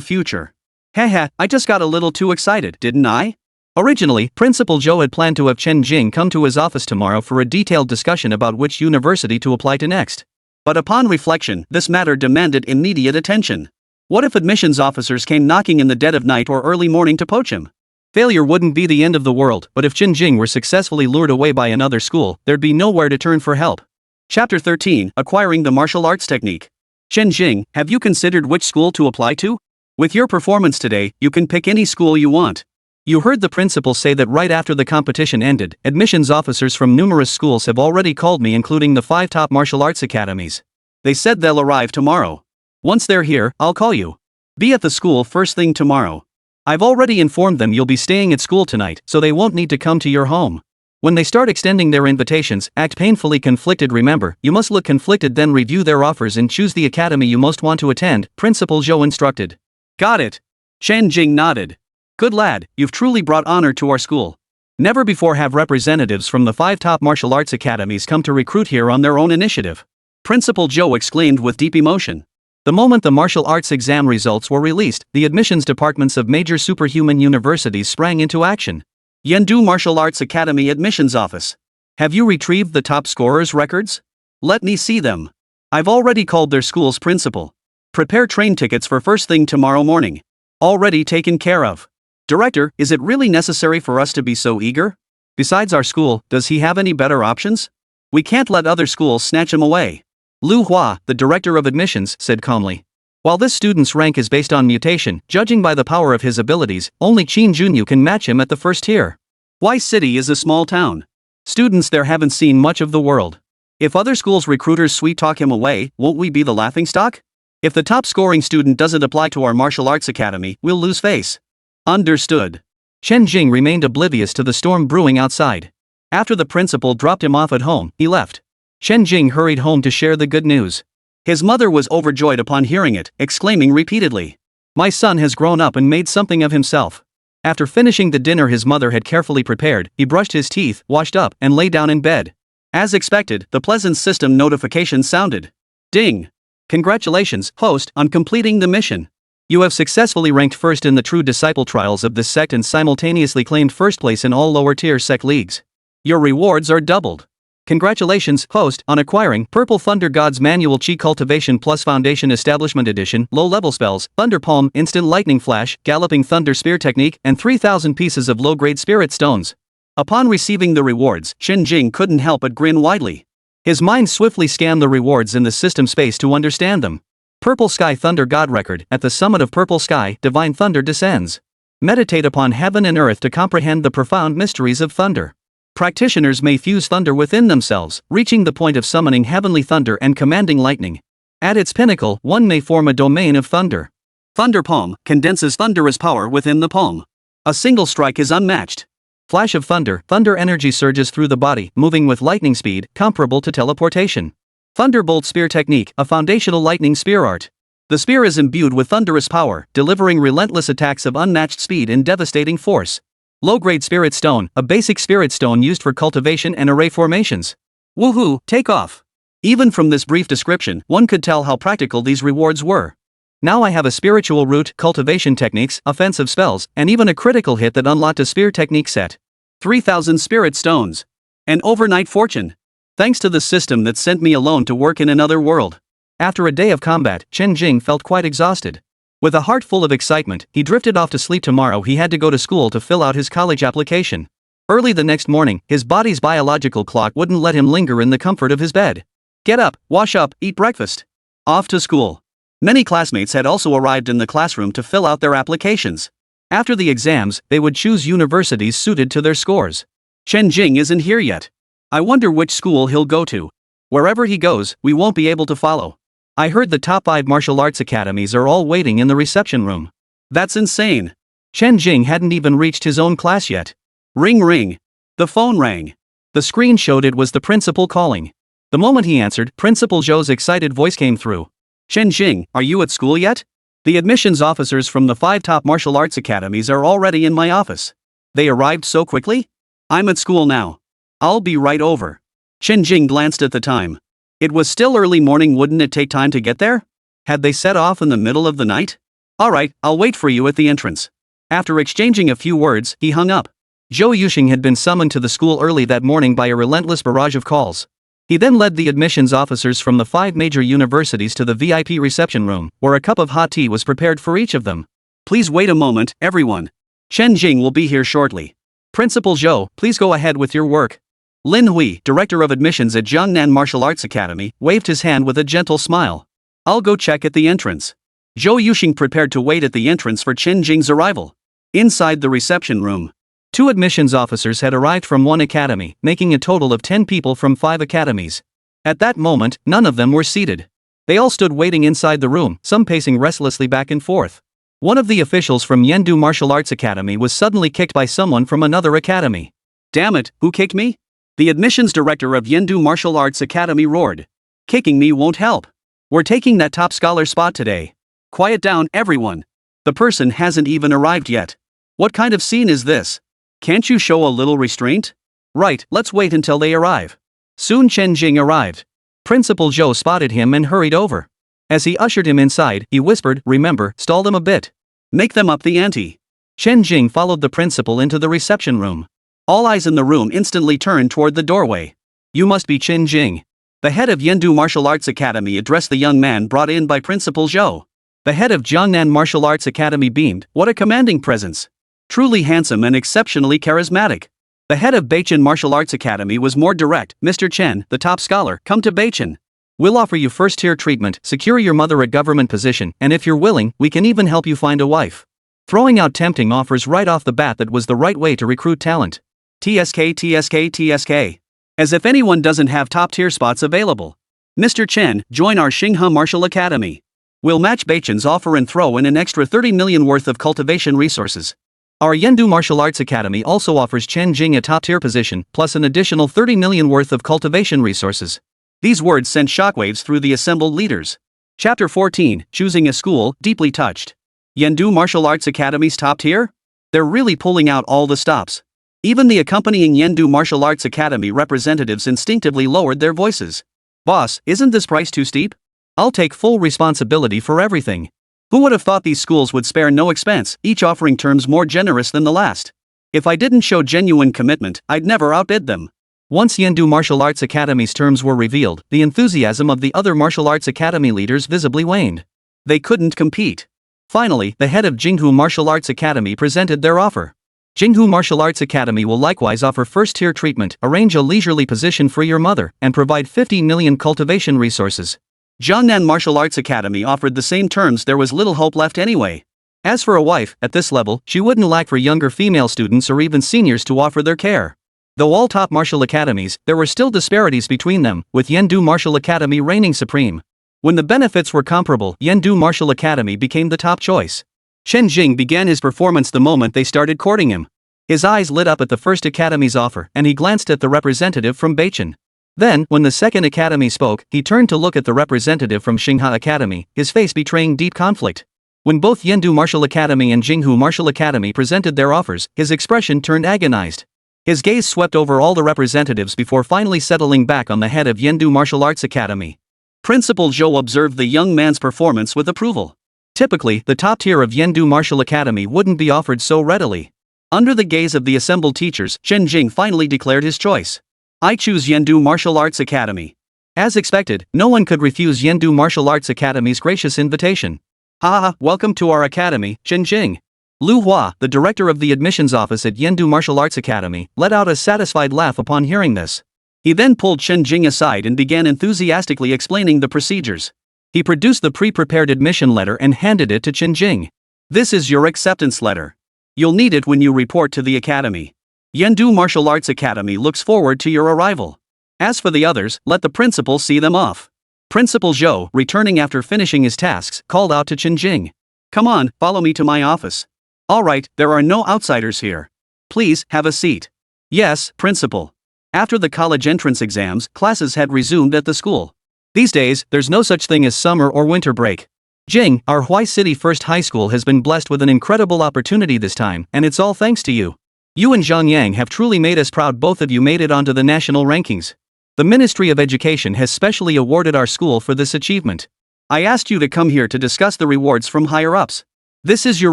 future. Haha, I just got a little too excited, didn't I? Originally, Principal Zhou had planned to have Chen Jing come to his office tomorrow for a detailed discussion about which university to apply to next. But upon reflection, this matter demanded immediate attention. What if admissions officers came knocking in the dead of night or early morning to poach him? Failure wouldn't be the end of the world, but if Chen Jing were successfully lured away by another school, there'd be nowhere to turn for help. Chapter 13, Acquiring the Martial Arts Technique. Chen Jing, have you considered which school to apply to? With your performance today, you can pick any school you want. You heard the principal say that right after the competition ended, admissions officers from numerous schools have already called me, including the 5 top martial arts academies. They said they'll arrive tomorrow. Once they're here, I'll call you. Be at the school first thing tomorrow. I've already informed them you'll be staying at school tonight, so they won't need to come to your home. When they start extending their invitations, act painfully conflicted. Remember, you must look conflicted, then review their offers and choose the academy you most want to attend, Principal Zhou instructed. Got it. Chen Jing nodded. Good lad, you've truly brought honor to our school. Never before have representatives from the 5 top martial arts academies come to recruit here on their own initiative. Principal Zhou exclaimed with deep emotion. The moment the martial arts exam results were released, the admissions departments of major superhuman universities sprang into action. Yendu Martial Arts Academy Admissions Office. Have you retrieved the top scorers' records? Let me see them. I've already called their school's principal. Prepare train tickets for first thing tomorrow morning. Already taken care of. Director, is it really necessary for us to be so eager? Besides our school, does he have any better options? We can't let other schools snatch him away. Lu Hua, the director of admissions, said calmly. While this student's rank is based on mutation, judging by the power of his abilities, only Qin Junyu can match him at the first tier. Huai City is a small town. Students there haven't seen much of the world. If other schools' recruiters sweet-talk him away, won't we be the laughingstock? If the top-scoring student doesn't apply to our martial arts academy, we'll lose face. Understood. Chen Jing remained oblivious to the storm brewing outside. After the principal dropped him off at home, he left. Chen Jing hurried home to share the good news. His mother was overjoyed upon hearing it, exclaiming repeatedly, "My son has grown up and made something of himself." After finishing the dinner his mother had carefully prepared, he brushed his teeth, washed up, and lay down in bed. As expected, the pleasant system notification sounded. Ding! Congratulations, host, on completing the mission. You have successfully ranked first in the true disciple trials of this sect and simultaneously claimed first place in all lower-tier sect leagues. Your rewards are doubled. Congratulations, host, on acquiring Purple Thunder God's Manual Chi Cultivation Plus Foundation Establishment Edition, low-level spells, Thunder Palm, Instant Lightning Flash, Galloping Thunder Spear Technique, and 3,000 pieces of low-grade Spirit Stones. Upon receiving the rewards, Chen Jing couldn't help but grin widely. His mind swiftly scanned the rewards in the system space to understand them. Purple Sky Thunder God Record. At the summit of Purple Sky, divine thunder descends. Meditate upon heaven and earth to comprehend the profound mysteries of thunder. Practitioners may fuse thunder within themselves, reaching the point of summoning heavenly thunder and commanding lightning. At its pinnacle, one may form a domain of thunder. Thunder Palm condenses thunderous power within the palm. A single strike is unmatched. Flash of thunder. Thunder energy surges through the body, moving with lightning speed, comparable to teleportation. Thunderbolt Spear Technique, a foundational lightning spear art. The spear is imbued with thunderous power, delivering relentless attacks of unmatched speed and devastating force. Low-grade Spirit Stone, a basic spirit stone used for cultivation and array formations. Woohoo, take off! Even from this brief description, one could tell how practical these rewards were. Now I have a spiritual root, cultivation techniques, offensive spells, and even a critical hit that unlocked a spear technique set. 3,000 spirit stones. An overnight fortune. Thanks to the system that sent me alone to work in another world. After a day of combat, Chen Jing felt quite exhausted. With a heart full of excitement, he drifted off to sleep. Tomorrow he had to go to school to fill out his college application. Early the next morning, his body's biological clock wouldn't let him linger in the comfort of his bed. Get up, wash up, eat breakfast. Off to school. Many classmates had also arrived in the classroom to fill out their applications. After the exams, they would choose universities suited to their scores. Chen Jing isn't here yet. I wonder which school he'll go to. Wherever he goes, we won't be able to follow. I heard the top 5 martial arts academies are all waiting in the reception room. That's insane. Chen Jing hadn't even reached his own class yet. Ring ring. The phone rang. The screen showed it was the principal calling. The moment he answered, Principal Zhou's excited voice came through. Chen Jing, are you at school yet? The admissions officers from the 5 top martial arts academies are already in my office. They arrived so quickly? I'm at school now. I'll be right over. Chen Jing glanced at the time. It was still early morning, wouldn't it take time to get there? Had they set off in the middle of the night? Alright, I'll wait for you at the entrance. After exchanging a few words, he hung up. Zhou Yuxing had been summoned to the school early that morning by a relentless barrage of calls. He then led the admissions officers from the 5 major universities to the VIP reception room, where a cup of hot tea was prepared for each of them. Please wait a moment, everyone. Chen Jing will be here shortly. Principal Zhou, please go ahead with your work. Lin Hui, director of admissions at Jiangnan Martial Arts Academy, waved his hand with a gentle smile. I'll go check at the entrance. Zhou Yuxing prepared to wait at the entrance for Chen Jing's arrival. Inside the reception room, 2 admissions officers had arrived from 1 academy, making a total of 10 people from 5 academies. At that moment, none of them were seated. They all stood waiting inside the room, some pacing restlessly back and forth. One of the officials from Yendu Martial Arts Academy was suddenly kicked by someone from another academy. Damn it, who kicked me? The admissions director of Yendu Martial Arts Academy roared. Kicking me won't help. We're taking that top scholar spot today. Quiet down, everyone. The person hasn't even arrived yet. What kind of scene is this? Can't you show a little restraint? Right, let's wait until they arrive. Soon Chen Jing arrived. Principal Zhou spotted him and hurried over. As he ushered him inside, he whispered, remember, stall them a bit. Make them up the ante. Chen Jing followed the principal into the reception room. All eyes in the room instantly turned toward the doorway. You must be Chen Jing. The head of Yendu Martial Arts Academy addressed the young man brought in by Principal Zhou. The head of Jiangnan Martial Arts Academy beamed, what a commanding presence. Truly handsome and exceptionally charismatic. The head of Beichen Martial Arts Academy was more direct, Mr. Chen, the top scholar, come to Beichen. We'll offer you first-tier treatment, secure your mother a government position, and if you're willing, we can even help you find a wife. Throwing out tempting offers right off the bat, that was the right way to recruit talent. TSK, TSK, TSK. As if anyone doesn't have top-tier spots available. Mr. Chen, join our Xinghe Martial Academy. We'll match Beichen's offer and throw in an extra 30 million worth of cultivation resources. Our Yendu Martial Arts Academy also offers Chen Jing a top-tier position, plus an additional 30 million worth of cultivation resources. These words sent shockwaves through the assembled leaders. Chapter 14, Choosing a School, deeply touched. Yendu Martial Arts Academy's top tier? They're really pulling out all the stops. Even the accompanying Yendu Martial Arts Academy representatives instinctively lowered their voices. Boss, isn't this price too steep? I'll take full responsibility for everything. Who would have thought these schools would spare no expense, each offering terms more generous than the last? If I didn't show genuine commitment, I'd never outbid them. Once Yendu Martial Arts Academy's terms were revealed, the enthusiasm of the other martial arts academy leaders visibly waned. They couldn't compete. Finally, the head of Jinghu Martial Arts Academy presented their offer. Jinghu Martial Arts Academy will likewise offer first-tier treatment, arrange a leisurely position for your mother, and provide 50 million cultivation resources. Jiangnan Martial Arts Academy offered the same terms. There was little hope left anyway. As for a wife, at this level, she wouldn't lack for younger female students or even seniors to offer their care. Though all top martial academies, there were still disparities between them, with Yendu Martial Academy reigning supreme. When the benefits were comparable, Yendu Martial Academy became the top choice. Chen Jing began his performance the moment they started courting him. His eyes lit up at the first academy's offer, and he glanced at the representative from Beichen. Then, when the second academy spoke, he turned to look at the representative from Xinghe Academy, his face betraying deep conflict. When both Yendu Martial Academy and Jinghu Martial Academy presented their offers, his expression turned agonized. His gaze swept over all the representatives before finally settling back on the head of Yendu Martial Arts Academy. Principal Zhou observed the young man's performance with approval. Typically, the top tier of Yendu Martial Academy wouldn't be offered so readily. Under the gaze of the assembled teachers, Chen Jing finally declared his choice. I choose Yendu Martial Arts Academy. As expected, no one could refuse Yendu Martial Arts Academy's gracious invitation. Ha, welcome to our academy, Chen Jing. Lu Hua, the director of the admissions office at Yendu Martial Arts Academy, let out a satisfied laugh upon hearing this. He then pulled Chen Jing aside and began enthusiastically explaining the procedures. He produced the pre-prepared admission letter and handed it to Chen Jing. This is your acceptance letter. You'll need it when you report to the academy. Yendu Martial Arts Academy looks forward to your arrival. As for the others, let the principal see them off. Principal Zhou, returning after finishing his tasks, called out to Chen Jing. Come on, follow me to my office. Alright, there are no outsiders here. Please, have a seat. Yes, principal. After the college entrance exams, classes had resumed at the school. These days, there's no such thing as summer or winter break. Jing, our Huai City First High School has been blessed with an incredible opportunity this time, and it's all thanks to you. You and Zhang Yang have truly made us proud. Both of you made it onto the national rankings. The Ministry of Education has specially awarded our school for this achievement. I asked you to come here to discuss the rewards from higher-ups. This is your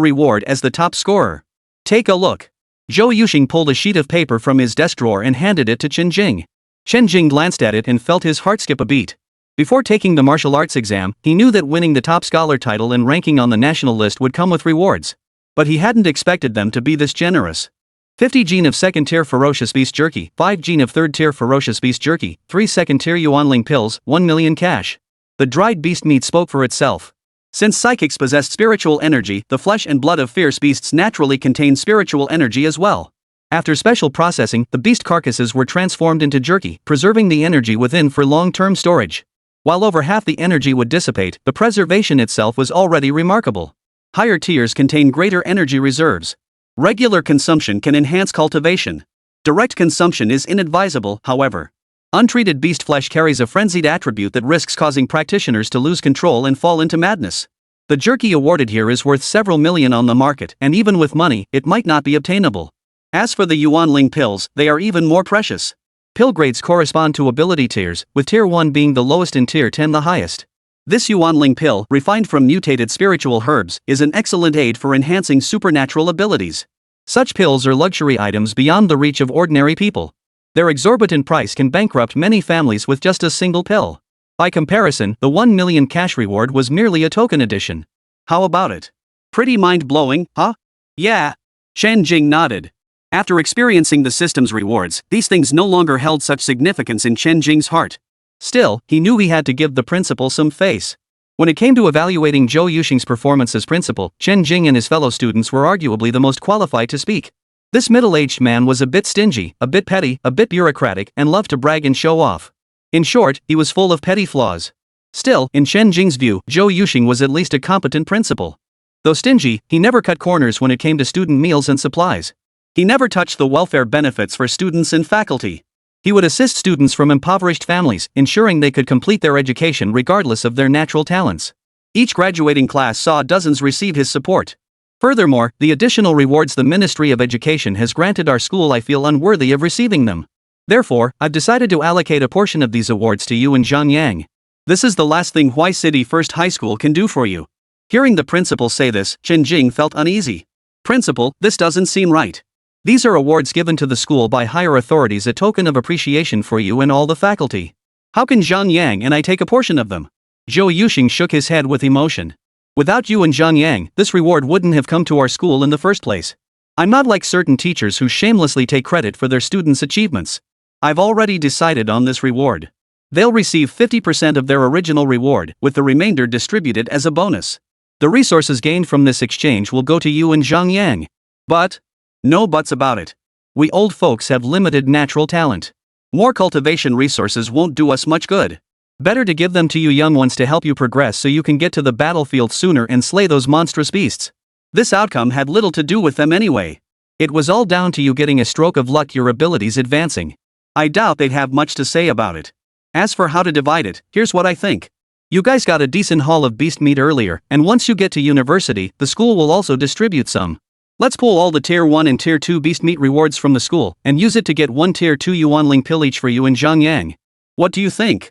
reward as the top scorer. Take a look. Zhou Yuxing pulled a sheet of paper from his desk drawer and handed it to Chen Jing. Chen Jing glanced at it and felt his heart skip a beat. Before taking the martial arts exam, he knew that winning the top scholar title and ranking on the national list would come with rewards. But he hadn't expected them to be this generous. 50 gene of second tier ferocious beast jerky, 5 gene of third tier ferocious beast jerky, 3 second tier yuanling pills, 1 million cash. The dried beast meat spoke for itself. Since psychics possessed spiritual energy, the flesh and blood of fierce beasts naturally contain spiritual energy as well. After special processing, the beast carcasses were transformed into jerky, preserving the energy within for long-term storage. While over half the energy would dissipate, the preservation itself was already remarkable. Higher tiers contain greater energy reserves. Regular consumption can enhance cultivation. Direct consumption is inadvisable, however. Untreated beast flesh carries a frenzied attribute that risks causing practitioners to lose control and fall into madness. The jerky awarded here is worth several million on the market, and even with money, it might not be obtainable. As for the yuanling pills, they are even more precious. Pill grades correspond to ability tiers, with tier 1 being the lowest and tier 10 the highest. This yuanling pill, refined from mutated spiritual herbs, is an excellent aid for enhancing supernatural abilities. Such pills are luxury items beyond the reach of ordinary people. Their exorbitant price can bankrupt many families with just a single pill. By comparison, the 1 million cash reward was merely a token addition. How about it? Pretty mind-blowing, huh? Yeah. Chen Jing nodded. After experiencing the system's rewards, these things no longer held such significance in Chen Jing's heart. Still, he knew he had to give the principal some face. When it came to evaluating Zhou Yuxing's performance as principal, Chen Jing and his fellow students were arguably the most qualified to speak. This middle-aged man was a bit stingy, a bit petty, a bit bureaucratic, and loved to brag and show off. In short, he was full of petty flaws. Still, in Chen Jing's view, Zhou Yuxing was at least a competent principal. Though stingy, he never cut corners when it came to student meals and supplies. He never touched the welfare benefits for students and faculty. He would assist students from impoverished families, ensuring they could complete their education regardless of their natural talents. Each graduating class saw dozens receive his support. Furthermore, the additional rewards the Ministry of Education has granted our school, I feel unworthy of receiving them. Therefore, I've decided to allocate a portion of these awards to you and Zhang Yang. This is the last thing Huai City First High School can do for you. Hearing the principal say this, Chen Jing felt uneasy. Principal, this doesn't seem right. These are awards given to the school by higher authorities, a token of appreciation for you and all the faculty. How can Zhang Yang and I take a portion of them? Zhou Yuxing shook his head with emotion. Without you and Zhang Yang, this reward wouldn't have come to our school in the first place. I'm not like certain teachers who shamelessly take credit for their students' achievements. I've already decided on this reward. They'll receive 50% of their original reward, with the remainder distributed as a bonus. The resources gained from this exchange will go to you and Zhang Yang. But, no buts about it. We old folks have limited natural talent. More cultivation resources won't do us much good. Better to give them to you young ones to help you progress so you can get to the battlefield sooner and slay those monstrous beasts. This outcome had little to do with them anyway. It was all down to you getting a stroke of luck, your abilities advancing. I doubt they'd have much to say about it. As for how to divide it, here's what I think. You guys got a decent haul of beast meat earlier, and once you get to university, the school will also distribute some. Let's pull all the Tier 1 and Tier 2 beast meat rewards from the school, and use it to get one Tier 2 yuanling pill each for you and Zhang Yang. What do you think?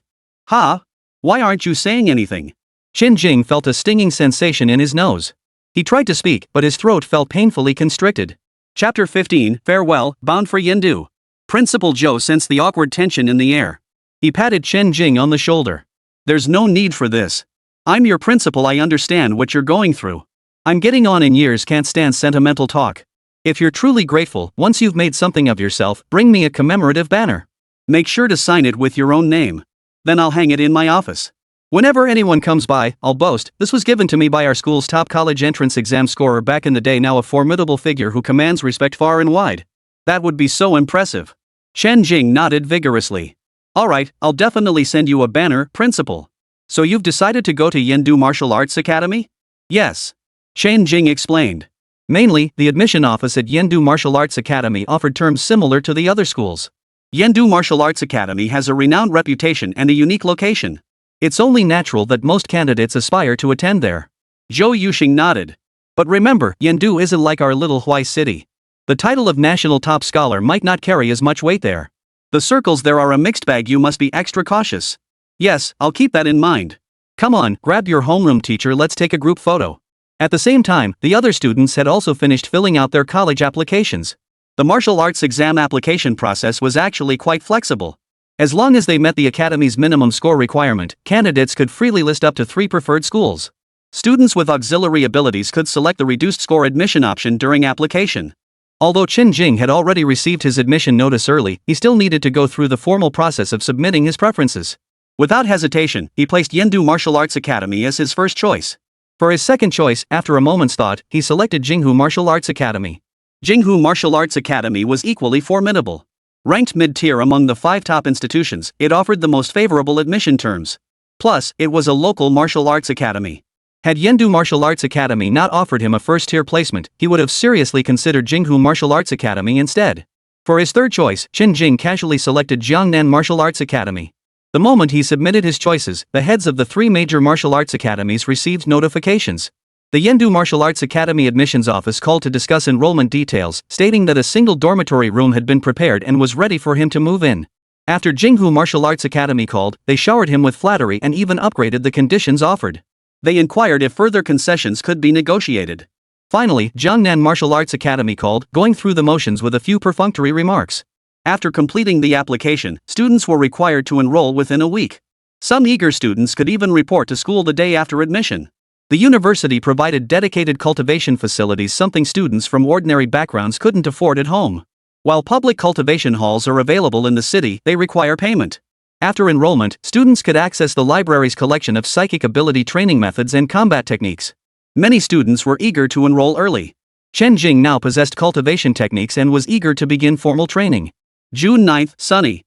Huh? Why aren't you saying anything? Chen Jing felt a stinging sensation in his nose. He tried to speak, but his throat felt painfully constricted. Chapter 15, Farewell, Bound for Yendu. Principal Zhou sensed the awkward tension in the air. He patted Chen Jing on the shoulder. There's no need for this. I'm your principal, I understand what you're going through. I'm getting on in years, can't stand sentimental talk. If you're truly grateful, once you've made something of yourself, bring me a commemorative banner. Make sure to sign it with your own name. Then I'll hang it in my office. Whenever anyone comes by, I'll boast, this was given to me by our school's top college entrance exam scorer back in the day, now a formidable figure who commands respect far and wide. That would be so impressive. Chen Jing nodded vigorously. Alright, I'll definitely send you a banner, principal. So you've decided to go to Yendu Martial Arts Academy? Yes. Chen Jing explained. Mainly, the admission office at Yendu Martial Arts Academy offered terms similar to the other schools. Yendu Martial Arts Academy has a renowned reputation and a unique location. It's only natural that most candidates aspire to attend there. Zhou Yuxing nodded. But remember, Yendu isn't like our little Huai city. The title of national top scholar might not carry as much weight there. The circles there are a mixed bag, you must be extra cautious. Yes, I'll keep that in mind. Come on, grab your homeroom teacher, let's take a group photo. At the same time, the other students had also finished filling out their college applications. The martial arts exam application process was actually quite flexible. As long as they met the academy's minimum score requirement, candidates could freely list up to 3 preferred schools. Students with auxiliary abilities could select the reduced score admission option during application. Although Chen Jing had already received his admission notice early, he still needed to go through the formal process of submitting his preferences. Without hesitation, he placed Yendu Martial Arts Academy as his first choice. For his second choice, after a moment's thought, he selected Jinghu Martial Arts Academy. Jinghu Martial Arts Academy was equally formidable. Ranked mid-tier among the 5 top institutions, it offered the most favorable admission terms. Plus, it was a local martial arts academy. Had Yendu Martial Arts Academy not offered him a first-tier placement, he would have seriously considered Jinghu Martial Arts Academy instead. For his third choice, Chen Jing casually selected Jiangnan Martial Arts Academy. The moment he submitted his choices, the heads of the 3 major martial arts academies received notifications. The Yendu Martial Arts Academy admissions office called to discuss enrollment details, stating that a single dormitory room had been prepared and was ready for him to move in. After Jinghu Martial Arts Academy called, they showered him with flattery and even upgraded the conditions offered. They inquired if further concessions could be negotiated. Finally, Jiangnan Martial Arts Academy called, going through the motions with a few perfunctory remarks. After completing the application, students were required to enroll within a week. Some eager students could even report to school the day after admission. The university provided dedicated cultivation facilities, something students from ordinary backgrounds couldn't afford at home. While public cultivation halls are available in the city, they require payment. After enrollment, students could access the library's collection of psychic ability training methods and combat techniques. Many students were eager to enroll early. Chen Jing now possessed cultivation techniques and was eager to begin formal training. June 9th, sunny.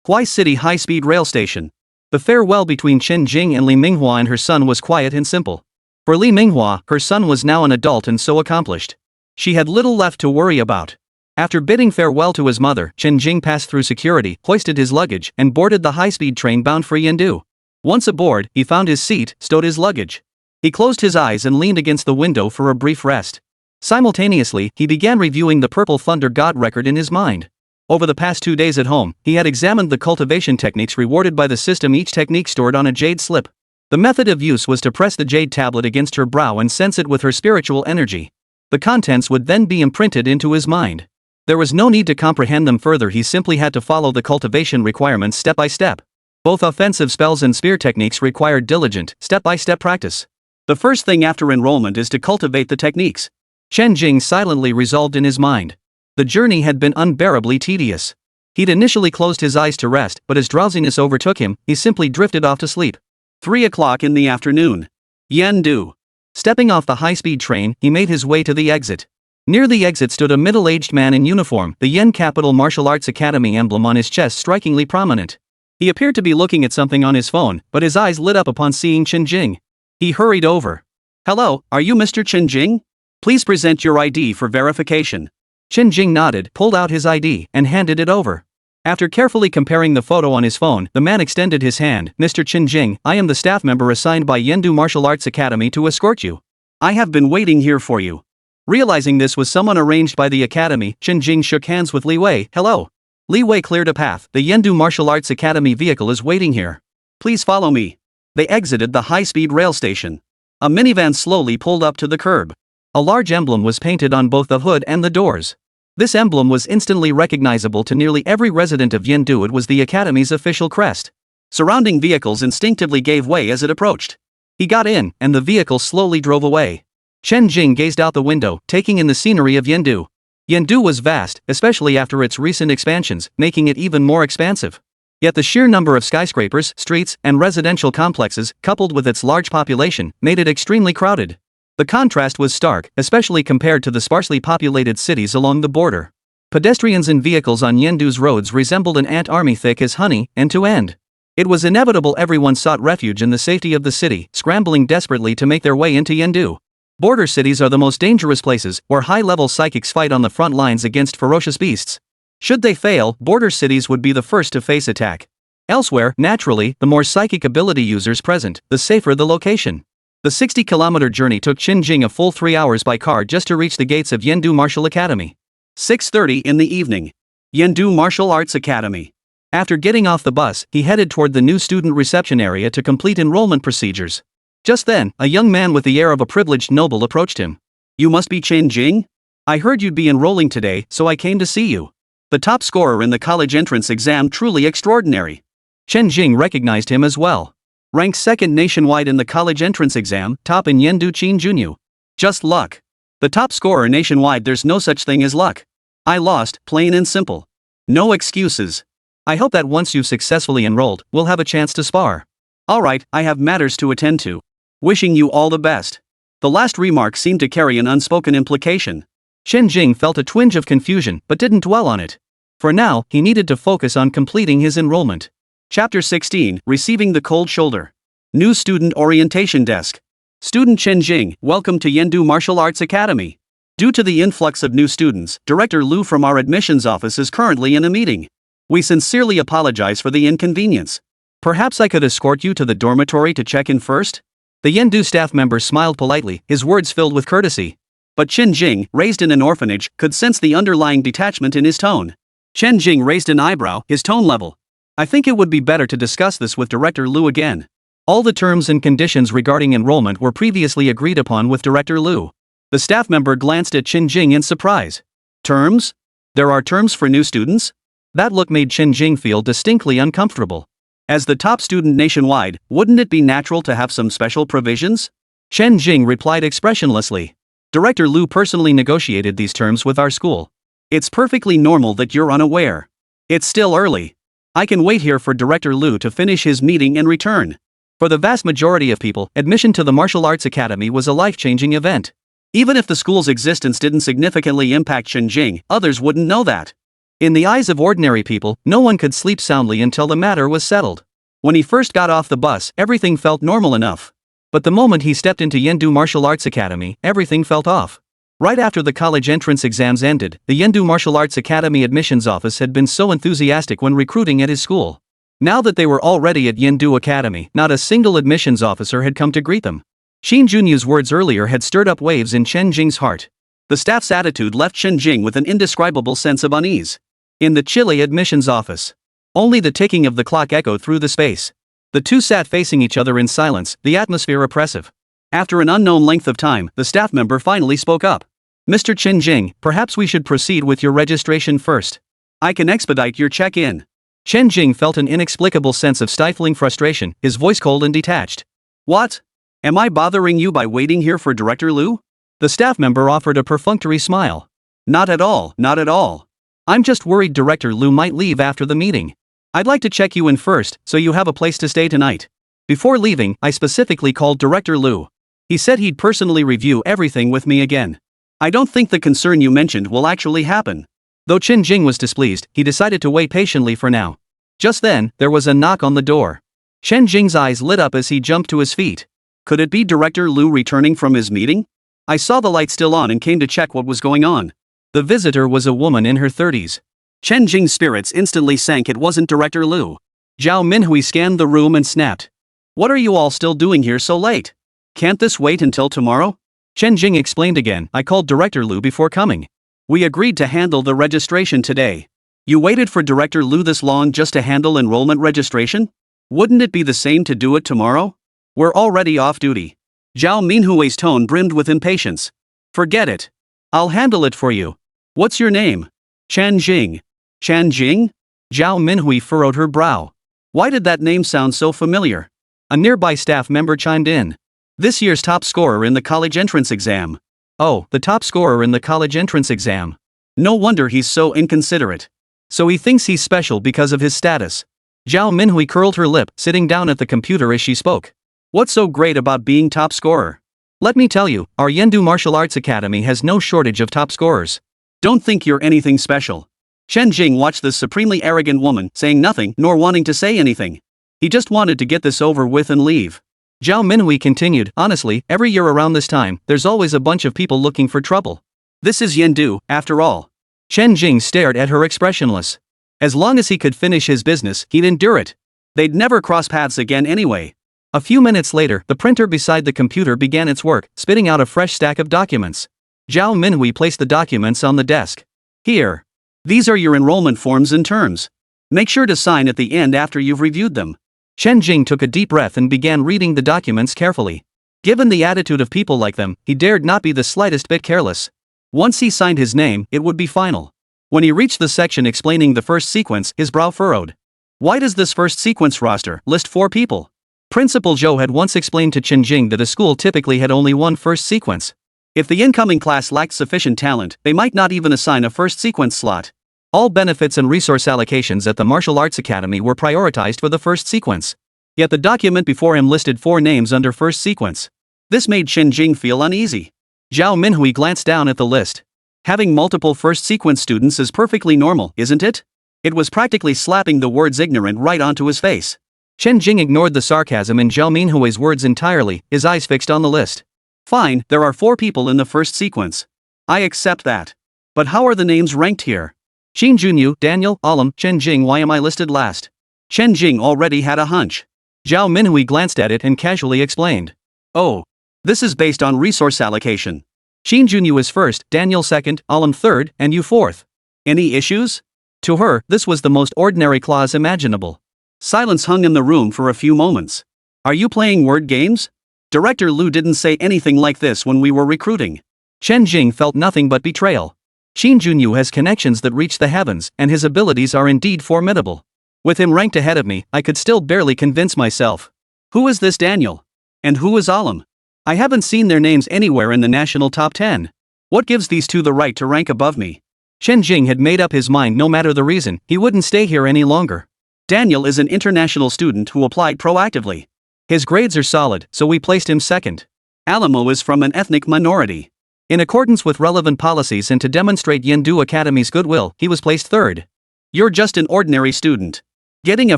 Huai City High-Speed Rail Station. The farewell between Chen Jing and Li Minghua and her son was quiet and simple. For Li Minghua, her son was now an adult and so accomplished. She had little left to worry about. After bidding farewell to his mother, Chen Jing passed through security, hoisted his luggage, and boarded the high-speed train bound for Yendu. Once aboard, he found his seat, stowed his luggage. He closed his eyes and leaned against the window for a brief rest. Simultaneously, he began reviewing the Purple Thunder God record in his mind. Over the past 2 days at home, he had examined the cultivation techniques rewarded by the system, each technique stored on a jade slip. The method of use was to press the jade tablet against her brow and sense it with her spiritual energy. The contents would then be imprinted into his mind. There was no need to comprehend them further, he simply had to follow the cultivation requirements step by step. Both offensive spells and spear techniques required diligent, step-by-step practice. The first thing after enrollment is to cultivate the techniques. Chen Jing silently resolved in his mind. The journey had been unbearably tedious. He'd initially closed his eyes to rest, but as drowsiness overtook him, he simply drifted off to sleep. 3 o'clock in the afternoon. Yendu. Stepping off the high-speed train, he made his way to the exit. Near the exit stood a middle-aged man in uniform, the Yen Capital Martial Arts Academy emblem on his chest strikingly prominent. He appeared to be looking at something on his phone, but his eyes lit up upon seeing Chen Jing. He hurried over. "Hello, are you Mr. Chen Jing? Please present your ID for verification." Chen Jing nodded, pulled out his ID, and handed it over. After carefully comparing the photo on his phone, the man extended his hand. "Mr. Chen Jing, I am the staff member assigned by Yendu Martial Arts Academy to escort you. I have been waiting here for you." Realizing this was someone arranged by the academy, Chen Jing shook hands with Li Wei. "Hello." Li Wei cleared a path. "The Yendu Martial Arts Academy vehicle is waiting here. Please follow me." They exited the high-speed rail station. A minivan slowly pulled up to the curb. A large emblem was painted on both the hood and the doors. This emblem was instantly recognizable to nearly every resident of Yendu. It was the academy's official crest. Surrounding vehicles instinctively gave way as it approached. He got in, and the vehicle slowly drove away. Chen Jing gazed out the window, taking in the scenery of Yendu. Yendu was vast, especially after its recent expansions, making it even more expansive. Yet the sheer number of skyscrapers, streets, and residential complexes, coupled with its large population, made it extremely crowded. The contrast was stark, especially compared to the sparsely populated cities along the border. Pedestrians and vehicles on Yendu's roads resembled an ant army thick as honey, end to end. It was inevitable everyone sought refuge in the safety of the city, scrambling desperately to make their way into Yendu. Border cities are the most dangerous places, where high-level psychics fight on the front lines against ferocious beasts. Should they fail, border cities would be the first to face attack. Elsewhere, naturally, the more psychic ability users present, the safer the location. The 60-kilometer journey took Chen Jing a full 3 hours by car just to reach the gates of Yendu Martial Academy. 6:30 in the evening. Yendu Martial Arts Academy. After getting off the bus, he headed toward the new student reception area to complete enrollment procedures. Just then, a young man with the air of a privileged noble approached him. You must be Chen Jing? I heard you'd be enrolling today, so I came to see you. The top scorer in the college entrance exam, truly extraordinary. Chen Jing recognized him as well. Ranked second nationwide in the college entrance exam, top in Yendu Qin Junyu. Just luck. The top scorer nationwide, there's no such thing as luck. I lost, plain and simple. No excuses. I hope that once you've successfully enrolled, we'll have a chance to spar. Alright, I have matters to attend to. Wishing you all the best. The last remark seemed to carry an unspoken implication. Chen Jing felt a twinge of confusion but didn't dwell on it. For now, he needed to focus on completing his enrollment. Chapter 16, Receiving the Cold Shoulder. New Student Orientation Desk. Student Chen Jing, welcome to Yendu Martial Arts Academy. Due to the influx of new students, Director Lu from our admissions office is currently in a meeting. We sincerely apologize for the inconvenience. Perhaps I could escort you to the dormitory to check in first? The Yendu staff member smiled politely, his words filled with courtesy. But Chen Jing, raised in an orphanage, could sense the underlying detachment in his tone. Chen Jing raised an eyebrow, his tone level. I think it would be better to discuss this with Director Lu again. All the terms and conditions regarding enrollment were previously agreed upon with Director Lu. The staff member glanced at Chen Jing in surprise. Terms? There are terms for new students? That look made Chen Jing feel distinctly uncomfortable. As the top student nationwide, wouldn't it be natural to have some special provisions? Chen Jing replied expressionlessly. Director Lu personally negotiated these terms with our school. It's perfectly normal that you're unaware. It's still early. I can wait here for Director Lu to finish his meeting and return. For the vast majority of people, admission to the Martial Arts Academy was a life-changing event. Even if the school's existence didn't significantly impact Chen Jing, others wouldn't know that. In the eyes of ordinary people, no one could sleep soundly until the matter was settled. When he first got off the bus, everything felt normal enough. But the moment he stepped into Yendu Martial Arts Academy, everything felt off. Right after the college entrance exams ended, the Yendu Martial Arts Academy admissions office had been so enthusiastic when recruiting at his school. Now that they were already at Yendu Academy, not a single admissions officer had come to greet them. Qin Junyu's words earlier had stirred up waves in Chen Jing's heart. The staff's attitude left Chen Jing with an indescribable sense of unease. In the chilly admissions office, only the ticking of the clock echoed through the space. The two sat facing each other in silence, the atmosphere oppressive. After an unknown length of time, the staff member finally spoke up. Mr. Chen Jing, perhaps we should proceed with your registration first. I can expedite your check-in. Chen Jing felt an inexplicable sense of stifling frustration, his voice cold and detached. What? Am I bothering you by waiting here for Director Lu? The staff member offered a perfunctory smile. Not at all, not at all. I'm just worried Director Lu might leave after the meeting. I'd like to check you in first, so you have a place to stay tonight. Before leaving, I specifically called Director Lu. He said he'd personally review everything with me again. I don't think the concern you mentioned will actually happen. Though Chen Jing was displeased, he decided to wait patiently for now. Just then, there was a knock on the door. Chen Jing's eyes lit up as he jumped to his feet. Could it be Director Lu returning from his meeting? I saw the light still on and came to check what was going on. The visitor was a woman in her 30s. Chen Jing's spirits instantly sank. It wasn't Director Lu. Zhao Minhui scanned the room and snapped. What are you all still doing here so late? Can't this wait until tomorrow? Chen Jing explained again. I called Director Lu before coming. We agreed to handle the registration today. You waited for Director Lu this long just to handle enrollment registration? Wouldn't it be the same to do it tomorrow? We're already off duty. Zhao Minhui's tone brimmed with impatience. Forget it. I'll handle it for you. What's your name? Chen Jing. Chen Jing? Zhao Minhui furrowed her brow. Why did that name sound so familiar? A nearby staff member chimed in. This year's top scorer in the college entrance exam. Oh, the top scorer in the college entrance exam. No wonder he's so inconsiderate. So he thinks he's special because of his status. Zhao Minhui curled her lip, sitting down at the computer as she spoke. What's so great about being top scorer? Let me tell you, our Yendu Martial Arts Academy has no shortage of top scorers. Don't think you're anything special. Chen Jing watched this supremely arrogant woman, saying nothing nor wanting to say anything. He just wanted to get this over with and leave. Zhao Minhui continued, honestly, every year around this time, there's always a bunch of people looking for trouble. This is Yendu, after all. Chen Jing stared at her expressionless. As long as he could finish his business, he'd endure it. They'd never cross paths again anyway. A few minutes later, the printer beside the computer began its work, spitting out a fresh stack of documents. Zhao Minhui placed the documents on the desk. Here. These are your enrollment forms and terms. Make sure to sign at the end after you've reviewed them. Chen Jing took a deep breath and began reading the documents carefully. Given the attitude of people like them, he dared not be the slightest bit careless. Once he signed his name, it would be final. When he reached the section explaining the first sequence, his brow furrowed. Why does this first sequence roster list 4 people? Principal Zhou had once explained to Chen Jing that a school typically had only one first sequence. If the incoming class lacked sufficient talent, they might not even assign a first sequence slot. All benefits and resource allocations at the Martial Arts Academy were prioritized for the first sequence. Yet the document before him listed 4 names under first sequence. This made Chen Jing feel uneasy. Zhao Minhui glanced down at the list. Having multiple first sequence students is perfectly normal, isn't it? It was practically slapping the words ignorant right onto his face. Chen Jing ignored the sarcasm in Zhao Minhui's words entirely, his eyes fixed on the list. Fine, there are 4 people in the first sequence. I accept that. But how are the names ranked here? Xin Junyu, Daniel, Alam, Chen Jing. Why am I listed last? Chen Jing already had a hunch. Zhao Minhui glanced at it and casually explained. Oh. This is based on resource allocation. Xin Junyu is first, Daniel second, Alam third, and you fourth. Any issues? To her, this was the most ordinary clause imaginable. Silence hung in the room for a few moments. Are you playing word games? Director Lu didn't say anything like this when we were recruiting. Chen Jing felt nothing but betrayal. Xin Junyu has connections that reach the heavens, and his abilities are indeed formidable. With him ranked ahead of me, I could still barely convince myself. Who is this Daniel? And who is Alam? I haven't seen their names anywhere in the national top 10. What gives these 2 the right to rank above me? Chen Jing had made up his mind no matter the reason, he wouldn't stay here any longer. Daniel is an international student who applied proactively. His grades are solid, so we placed him second. Alamo is from an ethnic minority. In accordance with relevant policies and to demonstrate Yendu Academy's goodwill, he was placed third. You're just an ordinary student. Getting a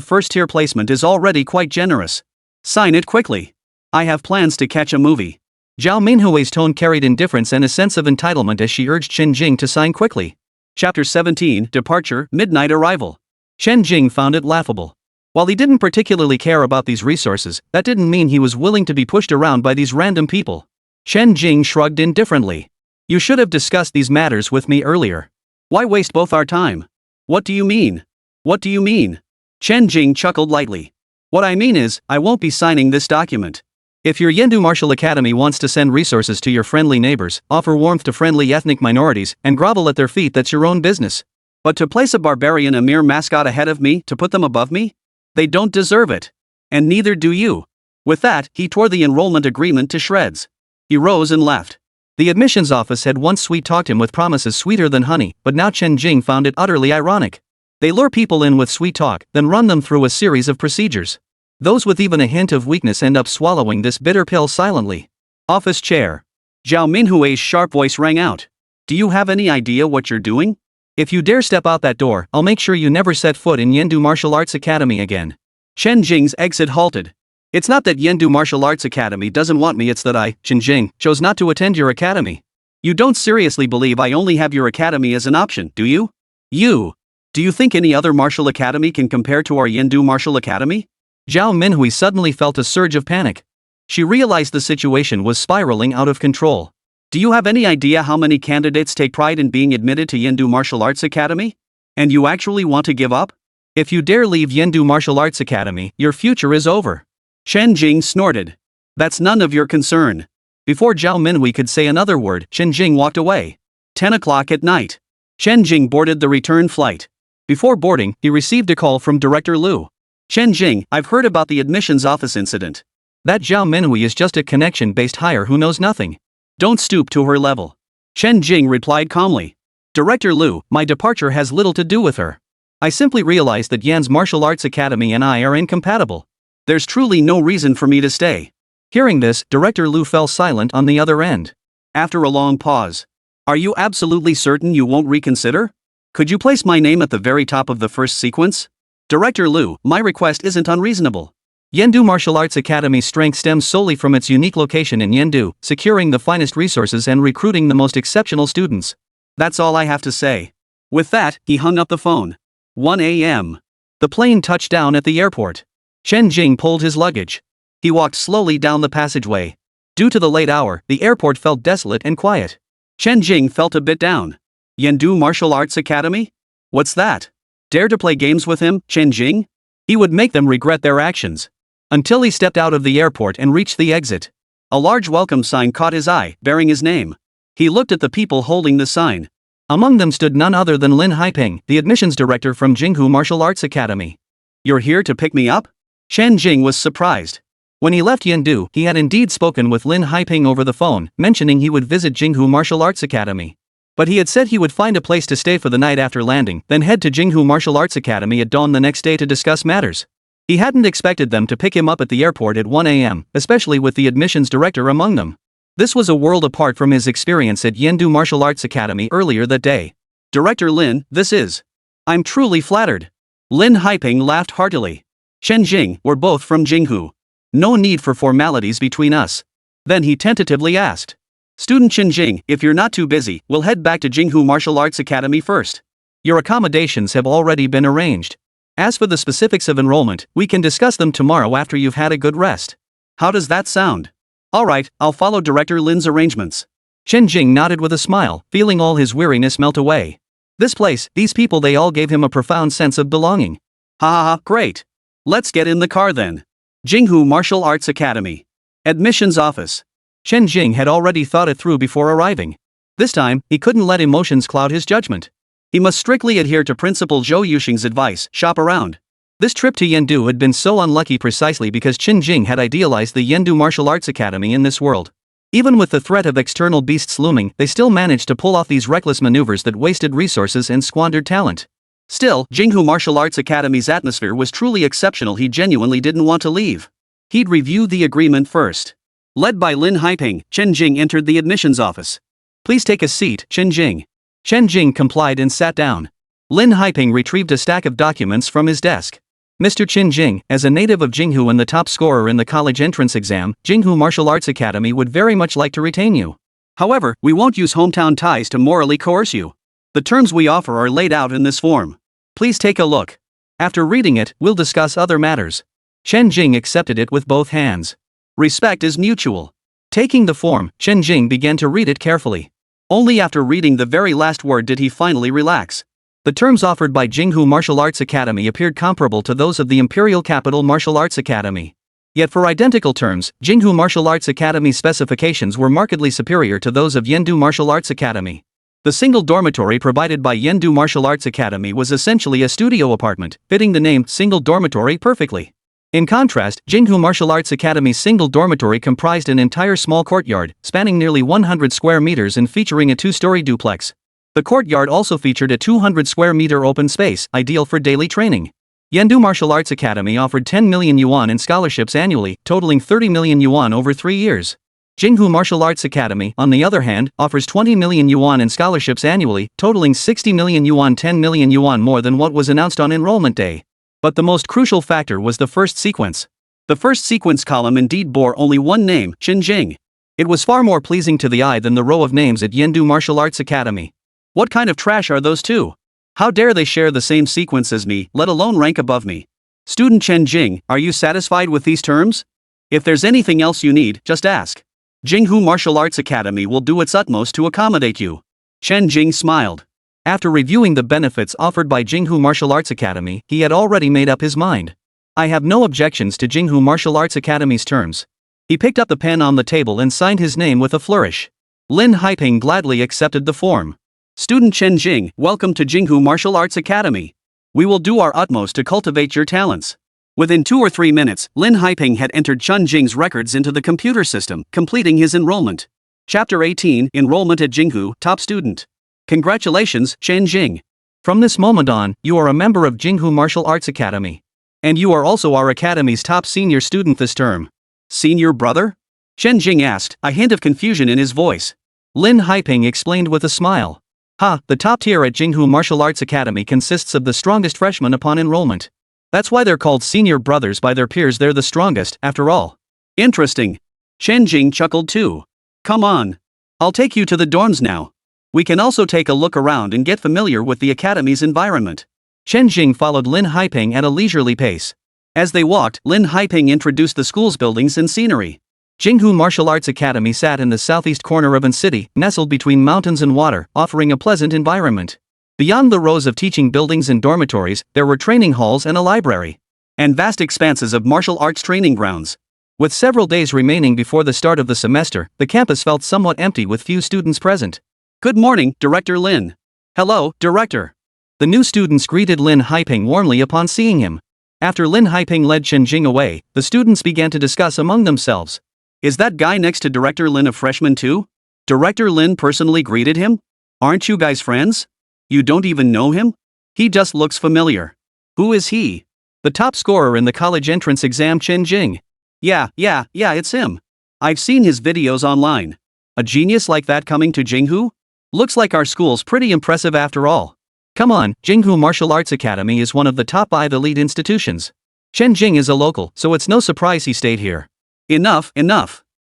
first-tier placement is already quite generous. Sign it quickly. I have plans to catch a movie. Zhao Minhui's tone carried indifference and a sense of entitlement as she urged Chen Jing to sign quickly. Chapter 17, Departure, Midnight Arrival. Chen Jing found it laughable. While he didn't particularly care about these resources, that didn't mean he was willing to be pushed around by these random people. Chen Jing shrugged indifferently. You should have discussed these matters with me earlier. Why waste both our time? What do you mean? What do you mean? Chen Jing chuckled lightly. What I mean is, I won't be signing this document. If your Yendu Martial Academy wants to send resources to your friendly neighbors, offer warmth to friendly ethnic minorities, and grovel at their feet, that's your own business. But to place a barbarian, a mere mascot ahead of me, to put them above me? They don't deserve it. And neither do you. With that, he tore the enrollment agreement to shreds. He rose and left. The admissions office had once sweet-talked him with promises sweeter than honey, but now Chen Jing found it utterly ironic. They lure people in with sweet talk, then run them through a series of procedures. Those with even a hint of weakness end up swallowing this bitter pill silently. Office chair. Zhao Minhui's sharp voice rang out. Do you have any idea what you're doing? If you dare step out that door, I'll make sure you never set foot in Yendu Martial Arts Academy again. Chen Jing's exit halted. It's not that Yendu Martial Arts Academy doesn't want me, it's that I, Chen Jing, chose not to attend your academy. You don't seriously believe I only have your academy as an option, do you? Do you think any other martial academy can compare to our Yendu Martial Academy? Zhao Minhui suddenly felt a surge of panic. She realized the situation was spiraling out of control. Do you have any idea how many candidates take pride in being admitted to Yendu Martial Arts Academy? And you actually want to give up? If you dare leave Yendu Martial Arts Academy, your future is over. Chen Jing snorted. That's none of your concern. Before Zhao Minhui could say another word, Chen Jing walked away. 10 o'clock at night. Chen Jing boarded the return flight. Before boarding, he received a call from Director Lu. Chen Jing, I've heard about the admissions office incident. That Zhao Minhui is just a connection-based hire who knows nothing. Don't stoop to her level. Chen Jing replied calmly. Director Lu, my departure has little to do with her. I simply realized that Yan's Martial Arts Academy and I are incompatible. There's truly no reason for me to stay. Hearing this, Director Lu fell silent on the other end. After a long pause. Are you absolutely certain you won't reconsider? Could you place my name at the very top of the first sequence? Director Lu, my request isn't unreasonable. Yendu Martial Arts Academy's strength stems solely from its unique location in Yendu, securing the finest resources and recruiting the most exceptional students. That's all I have to say. With that, he hung up the phone. 1 a.m. The plane touched down at the airport. Chen Jing pulled his luggage. He walked slowly down the passageway. Due to the late hour, the airport felt desolate and quiet. Chen Jing felt a bit down. Yendu Martial Arts Academy? What's that? Dare to play games with him, Chen Jing? He would make them regret their actions. Until he stepped out of the airport and reached the exit. A large welcome sign caught his eye, bearing his name. He looked at the people holding the sign. Among them stood none other than Lin Haiping, the admissions director from Jinghu Martial Arts Academy. You're here to pick me up? Chen Jing was surprised. When he left Yendu, he had indeed spoken with Lin Haiping over the phone, mentioning he would visit Jinghu Martial Arts Academy. But he had said he would find a place to stay for the night after landing, then head to Jinghu Martial Arts Academy at dawn the next day to discuss matters. He hadn't expected them to pick him up at the airport at 1 a.m., especially with the admissions director among them. This was a world apart from his experience at Yendu Martial Arts Academy earlier that day. Director Lin, this is. I'm truly flattered. Lin Haiping laughed heartily. Chen Jing, we're both from Jinghu. No need for formalities between us. Then he tentatively asked. Student Chen Jing, if you're not too busy, we'll head back to Jinghu Martial Arts Academy first. Your accommodations have already been arranged. As for the specifics of enrollment, we can discuss them tomorrow after you've had a good rest. How does that sound? Alright, I'll follow Director Lin's arrangements. Chen Jing nodded with a smile, feeling all his weariness melt away. This place, these people, they all gave him a profound sense of belonging. Ha ha ha, great. Let's get in the car then. Jinghu Martial Arts Academy. Admissions office. Chen Jing had already thought it through before arriving. This time, he couldn't let emotions cloud his judgment. He must strictly adhere to Principal Zhou Yuxing's advice, shop around. This trip to Yendu had been so unlucky precisely because Chen Jing had idealized the Yendu Martial Arts Academy in this world. Even with the threat of external beasts looming, they still managed to pull off these reckless maneuvers that wasted resources and squandered talent. Still, Jinghu Martial Arts Academy's atmosphere was truly exceptional. He genuinely didn't want to leave. He'd review the agreement first. Led by Lin Haiping, Chen Jing entered the admissions office. Please take a seat, Chen Jing. Chen Jing complied and sat down. Lin Haiping retrieved a stack of documents from his desk. Mr. Chen Jing, as a native of Jinghu and the top scorer in the college entrance exam, Jinghu Martial Arts Academy would very much like to retain you. However, we won't use hometown ties to morally coerce you. The terms we offer are laid out in this form. Please take a look. After reading it, we'll discuss other matters. Chen Jing accepted it with both hands. Respect is mutual. Taking the form, Chen Jing began to read it carefully. Only after reading the very last word did he finally relax. The terms offered by Jinghu Martial Arts Academy appeared comparable to those of the Imperial Capital Martial Arts Academy. Yet for identical terms, Jinghu Martial Arts Academy's specifications were markedly superior to those of Yendu Martial Arts Academy. The single dormitory provided by Yendu Martial Arts Academy was essentially a studio apartment, fitting the name single dormitory perfectly. In contrast, Jinghu Martial Arts Academy's single dormitory comprised an entire small courtyard, spanning nearly 100 square meters and featuring a two-story duplex. The courtyard also featured a 200 square meter open space, ideal for daily training. Yendu Martial Arts Academy offered 10 million yuan in scholarships annually, totaling 30 million yuan over 3 years. Jinghu Martial Arts Academy, on the other hand, offers 20 million yuan in scholarships annually, totaling 60 million yuan, 10 million yuan more than what was announced on enrollment day. But the most crucial factor was the first sequence. The first sequence column indeed bore only one name, Chen Jing. It was far more pleasing to the eye than the row of names at Yendu Martial Arts Academy. What kind of trash are those two? How dare they share the same sequence as me, let alone rank above me? Student Chen Jing, are you satisfied with these terms? If there's anything else you need, just ask. Jinghu Martial Arts Academy will do its utmost to accommodate you. Chen Jing smiled. After reviewing the benefits offered by Jinghu Martial Arts Academy, he had already made up his mind. I have no objections to Jinghu Martial Arts Academy's terms. He picked up the pen on the table and signed his name with a flourish. Lin Haiping gladly accepted the form. Student Chen Jing, welcome to Jinghu Martial Arts Academy. We will do our utmost to cultivate your talents. Within 2 or 3 minutes, Lin Haiping had entered Chen Jing's records into the computer system, completing his enrollment. Chapter 18, Enrollment at Jinghu, Top Student. Congratulations, Chen Jing. From this moment on, you are a member of Jinghu Martial Arts Academy. And you are also our academy's top senior student this term. Senior brother? Chen Jing asked, a hint of confusion in his voice. Lin Haiping explained with a smile. The top tier at Jinghu Martial Arts Academy consists of the strongest freshmen upon enrollment. That's why they're called senior brothers by their peers. They're the strongest, after all. Interesting. Chen Jing chuckled too. Come on. I'll take you to the dorms now. We can also take a look around and get familiar with the academy's environment. Chen Jing followed Lin Haiping at a leisurely pace. As they walked, Lin Haiping introduced the school's buildings and scenery. Jinghu Martial Arts Academy sat in the southeast corner of an city, nestled between mountains and water, offering a pleasant environment. Beyond the rows of teaching buildings and dormitories, there were training halls and a library. And vast expanses of martial arts training grounds. With several days remaining before the start of the semester, the campus felt somewhat empty with few students present. Good morning, Director Lin. Hello, Director. The new students greeted Lin Haiping warmly upon seeing him. After Lin Haiping led Chen Jing away, the students began to discuss among themselves. Is that guy next to Director Lin a freshman too? Director Lin personally greeted him? Aren't you guys friends? You don't even know him? He just looks familiar. Who is he? The top scorer in the college entrance exam, Chen Jing. Yeah, it's him. I've seen his videos online. A genius like that coming to Jinghu? Looks like our school's pretty impressive after all. Come on, Jinghu Martial Arts Academy is one of the top 5 elite institutions. Chen Jing is a local, so it's no surprise he stayed here. Enough.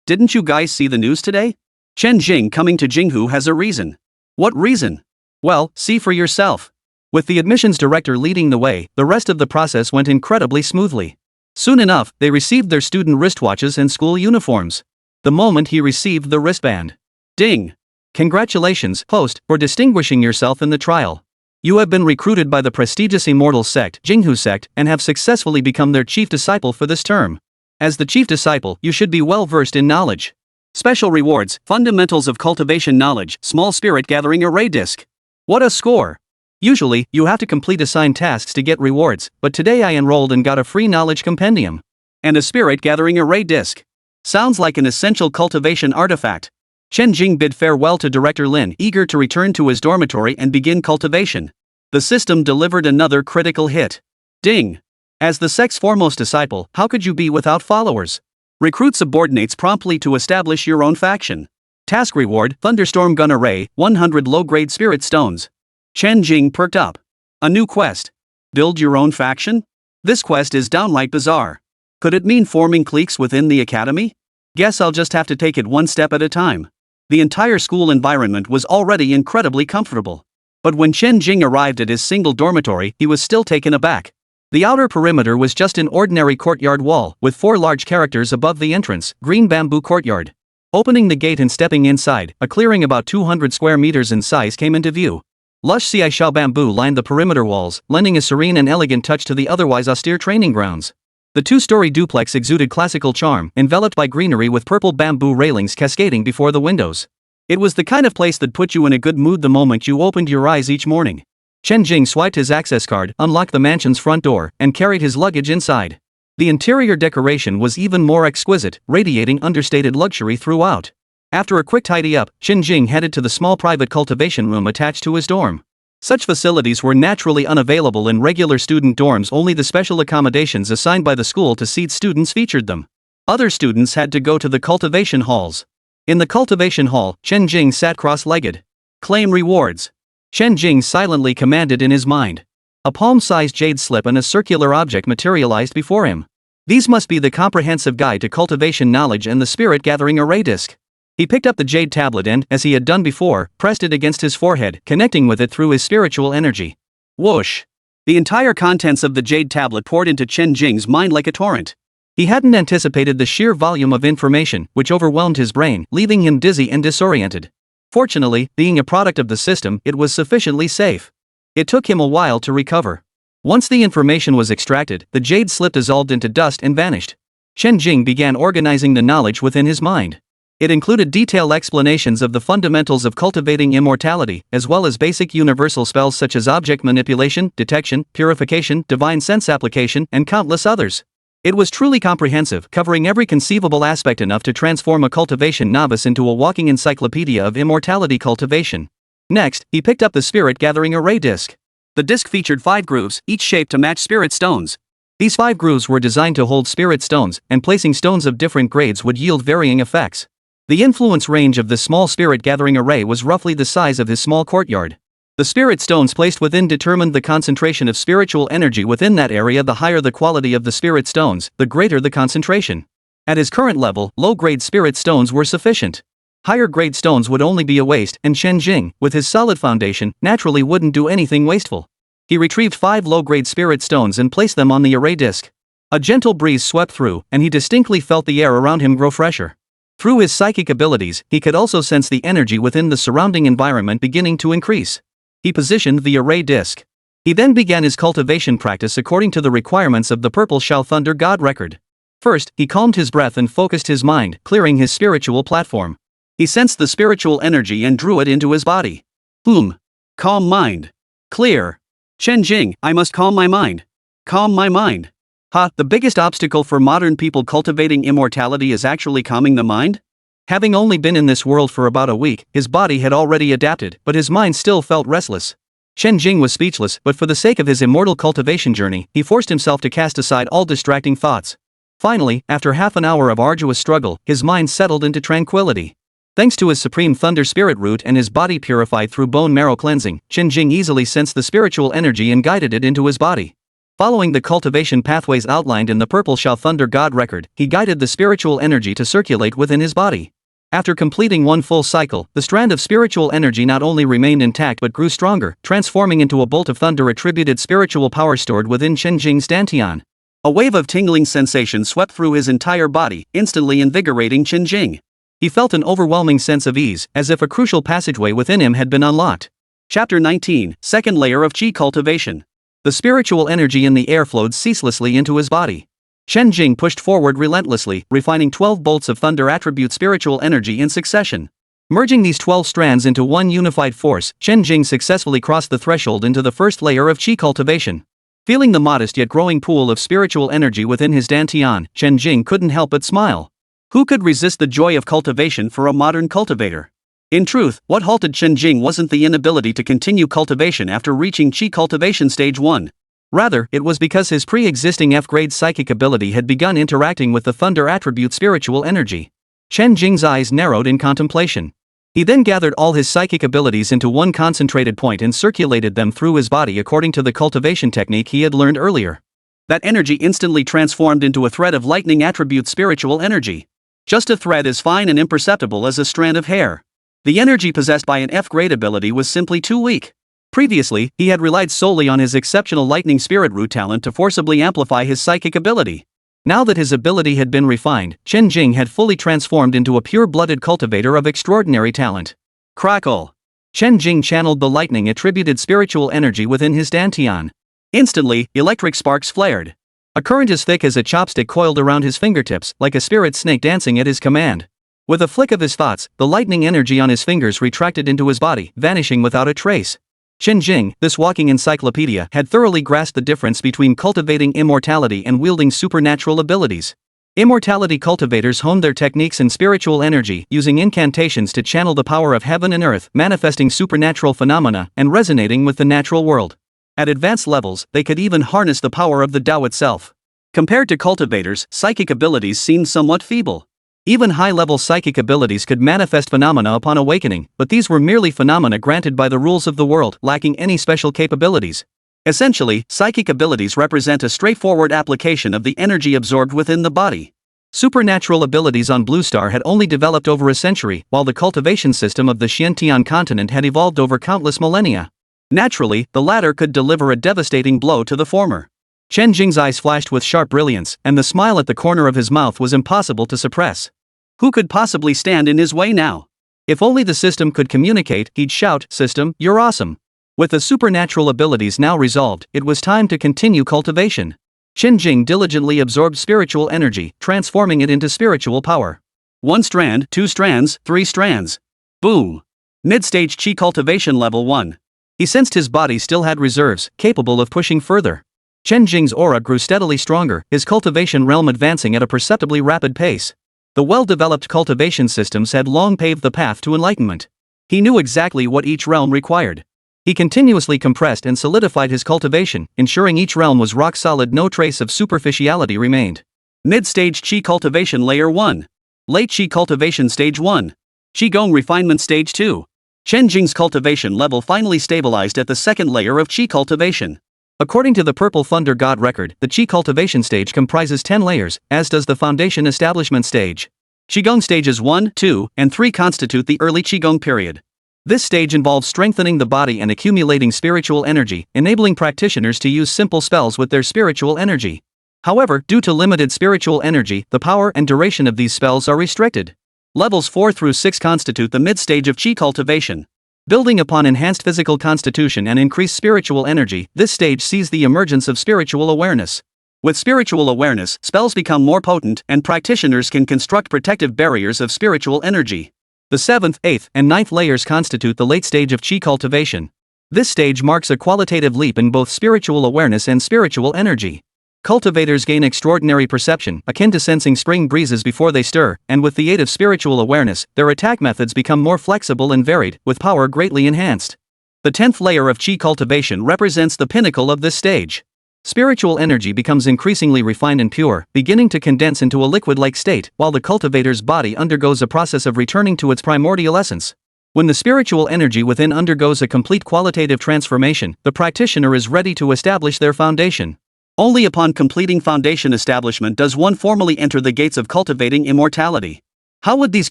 Didn't you guys see the news today? Chen Jing coming to Jinghu has a reason. What reason? Well, see for yourself. With the admissions director leading the way, the rest of the process went incredibly smoothly. Soon enough, they received their student wristwatches and school uniforms. The moment he received the wristband. Ding! Congratulations, host, for distinguishing yourself in the trial. You have been recruited by the prestigious immortal sect, Jinghu sect, and have successfully become their chief disciple for this term. As the chief disciple, you should be well versed in knowledge. Special rewards, fundamentals of cultivation knowledge, small spirit gathering array disc. What a score! Usually, you have to complete assigned tasks to get rewards, but today I enrolled and got a free knowledge compendium. And a spirit gathering array disc. Sounds like an essential cultivation artifact. Chen Jing bid farewell to Director Lin, eager to return to his dormitory and begin cultivation. The system delivered another critical hit. Ding! As the sect's foremost disciple, how could you be without followers? Recruit subordinates promptly to establish your own faction. Task reward, Thunderstorm Gun Array, 100 low-grade spirit stones. Chen Jing perked up. A new quest. Build your own faction? This quest is downright bizarre. Could it mean forming cliques within the academy? Guess I'll just have to take it one step at a time. The entire school environment was already incredibly comfortable. But when Chen Jing arrived at his single dormitory, he was still taken aback. The outer perimeter was just an ordinary courtyard wall, with 4 large characters above the entrance, green bamboo courtyard. Opening the gate and stepping inside, a clearing about 200 square meters in size came into view. Lush Xiaishao bamboo lined the perimeter walls, lending a serene and elegant touch to the otherwise austere training grounds. The 2-story duplex exuded classical charm, enveloped by greenery with purple bamboo railings cascading before the windows. It was the kind of place that put you in a good mood the moment you opened your eyes each morning. Chen Jing swiped his access card, unlocked the mansion's front door, and carried his luggage inside. The interior decoration was even more exquisite, radiating understated luxury throughout. After a quick tidy-up, Chen Jing headed to the small private cultivation room attached to his dorm. Such facilities were naturally unavailable in regular student dorms, only the special accommodations assigned by the school to seat students featured them. Other students had to go to the cultivation halls. In the cultivation hall, Chen Jing sat cross-legged. Claim rewards. Chen Jing silently commanded in his mind. A palm-sized jade slip and a circular object materialized before him. These must be the comprehensive guide to cultivation knowledge and the spirit gathering array disc. He picked up the jade tablet and, as he had done before, pressed it against his forehead, connecting with it through his spiritual energy. Whoosh! The entire contents of the jade tablet poured into Chen Jing's mind like a torrent. He hadn't anticipated the sheer volume of information, which overwhelmed his brain, leaving him dizzy and disoriented. Fortunately, being a product of the system, it was sufficiently safe. It took him a while to recover. Once the information was extracted, the jade slip dissolved into dust and vanished. Chen Jing began organizing the knowledge within his mind. It included detailed explanations of the fundamentals of cultivating immortality, as well as basic universal spells such as object manipulation, detection, purification, divine sense application, and countless others. It was truly comprehensive, covering every conceivable aspect enough to transform a cultivation novice into a walking encyclopedia of immortality cultivation. Next, he picked up the spirit gathering array disc. The disc featured 5 grooves, each shaped to match spirit stones. These 5 grooves were designed to hold spirit stones, and placing stones of different grades would yield varying effects. The influence range of this small spirit gathering array was roughly the size of his small courtyard. The spirit stones placed within determined the concentration of spiritual energy within that area. The higher the quality of the spirit stones, the greater the concentration. At his current level, low-grade spirit stones were sufficient. Higher-grade stones would only be a waste, and Chen Jing, with his solid foundation, naturally wouldn't do anything wasteful. He retrieved 5 low-grade spirit stones and placed them on the array disc. A gentle breeze swept through, and he distinctly felt the air around him grow fresher. Through his psychic abilities, he could also sense the energy within the surrounding environment beginning to increase. He positioned the array disc. He then began his cultivation practice according to the requirements of the Purple Shell Thunder God record. First, he calmed his breath and focused his mind, clearing his spiritual platform. He sensed the spiritual energy and drew it into his body. Calm mind. Clear. Chen Jing, I must calm my mind. Calm my mind. The biggest obstacle for modern people cultivating immortality is actually calming the mind? Having only been in this world for about a week, his body had already adapted, but his mind still felt restless. Chen Jing was speechless, but for the sake of his immortal cultivation journey, he forced himself to cast aside all distracting thoughts. Finally, after half an hour of arduous struggle, his mind settled into tranquility. Thanks to his supreme thunder spirit root and his body purified through bone marrow cleansing, Chen Jing easily sensed the spiritual energy and guided it into his body. Following the cultivation pathways outlined in the Purple Shell Thunder God record, he guided the spiritual energy to circulate within his body. After completing one full cycle, the strand of spiritual energy not only remained intact but grew stronger, transforming into a bolt of thunder attributed spiritual power stored within Chen Jing's dantian. A wave of tingling sensation swept through his entire body, instantly invigorating Chen Jing. He felt an overwhelming sense of ease, as if a crucial passageway within him had been unlocked. Chapter 19, Second Layer of Qi Cultivation. The spiritual energy in the air flowed ceaselessly into his body. Chen Jing pushed forward relentlessly, refining 12 bolts of thunder attribute spiritual energy in succession. Merging these 12 strands into one unified force, Chen Jing successfully crossed the threshold into the first layer of Qi cultivation. Feeling the modest yet growing pool of spiritual energy within his dantian, Chen Jing couldn't help but smile. Who could resist the joy of cultivation for a modern cultivator? In truth, what halted Chen Jing wasn't the inability to continue cultivation after reaching Qi cultivation stage 1. Rather, it was because his pre-existing F-grade psychic ability had begun interacting with the thunder attribute spiritual energy. Chen Jing's eyes narrowed in contemplation. He then gathered all his psychic abilities into one concentrated point and circulated them through his body according to the cultivation technique he had learned earlier. That energy instantly transformed into a thread of lightning attribute spiritual energy. Just a thread as fine and imperceptible as a strand of hair. The energy possessed by an F-grade ability was simply too weak. Previously, he had relied solely on his exceptional lightning spirit root talent to forcibly amplify his psychic ability. Now that his ability had been refined, Chen Jing had fully transformed into a pure-blooded cultivator of extraordinary talent. Crackle! Chen Jing channeled the lightning-attributed spiritual energy within his dantian. Instantly, electric sparks flared. A current as thick as a chopstick coiled around his fingertips, like a spirit snake dancing at his command. With a flick of his thoughts, the lightning energy on his fingers retracted into his body, vanishing without a trace. Chen Jing, this walking encyclopedia, had thoroughly grasped the difference between cultivating immortality and wielding supernatural abilities. Immortality cultivators honed their techniques and spiritual energy, using incantations to channel the power of heaven and earth, manifesting supernatural phenomena, and resonating with the natural world. At advanced levels, they could even harness the power of the Tao itself. Compared to cultivators, psychic abilities seemed somewhat feeble. Even high-level psychic abilities could manifest phenomena upon awakening, but these were merely phenomena granted by the rules of the world, lacking any special capabilities. Essentially, psychic abilities represent a straightforward application of the energy absorbed within the body. Supernatural abilities on Blue Star had only developed over a century, while the cultivation system of the Xiantian continent had evolved over countless millennia. Naturally, the latter could deliver a devastating blow to the former. Chen Jing's eyes flashed with sharp brilliance, and the smile at the corner of his mouth was impossible to suppress. Who could possibly stand in his way now? If only the system could communicate, he'd shout, "System, you're awesome." With the supernatural abilities now resolved, it was time to continue cultivation. Chen Jing diligently absorbed spiritual energy, transforming it into spiritual power. 1 strand, 2 strands, 3 strands. Boom! Mid-stage Qi cultivation level 1. He sensed his body still had reserves, capable of pushing further. Chen Jing's aura grew steadily stronger, his cultivation realm advancing at a perceptibly rapid pace. The well-developed cultivation systems had long paved the path to enlightenment. He knew exactly what each realm required. He continuously compressed and solidified his cultivation, ensuring each realm was rock-solid, no trace of superficiality remained. Mid-stage Qi cultivation layer 1. Late Qi cultivation stage 1. Qigong refinement stage 2. Chen Jing's cultivation level finally stabilized at the second layer of Qi cultivation. According to the Purple Thunder God record, the Qi cultivation stage comprises 10 layers, as does the foundation establishment stage. Qigong stages 1, 2, and 3 constitute the early Qigong period. This stage involves strengthening the body and accumulating spiritual energy, enabling practitioners to use simple spells with their spiritual energy. However, due to limited spiritual energy, the power and duration of these spells are restricted. Levels 4 through 6 constitute the mid-stage of chi cultivation. Building upon enhanced physical constitution and increased spiritual energy, this stage sees the emergence of spiritual awareness. With spiritual awareness, spells become more potent and practitioners can construct protective barriers of spiritual energy. The 7th, 8th, and 9th layers constitute the late stage of chi cultivation. This stage marks a qualitative leap in both spiritual awareness and spiritual energy. Cultivators gain extraordinary perception, akin to sensing spring breezes before they stir, and with the aid of spiritual awareness, their attack methods become more flexible and varied, with power greatly enhanced. The 10th layer of chi cultivation represents the pinnacle of this stage. Spiritual energy becomes increasingly refined and pure, beginning to condense into a liquid-like state, while the cultivator's body undergoes a process of returning to its primordial essence. When the spiritual energy within undergoes a complete qualitative transformation, the practitioner is ready to establish their foundation. Only upon completing foundation establishment does one formally enter the gates of cultivating immortality. How would these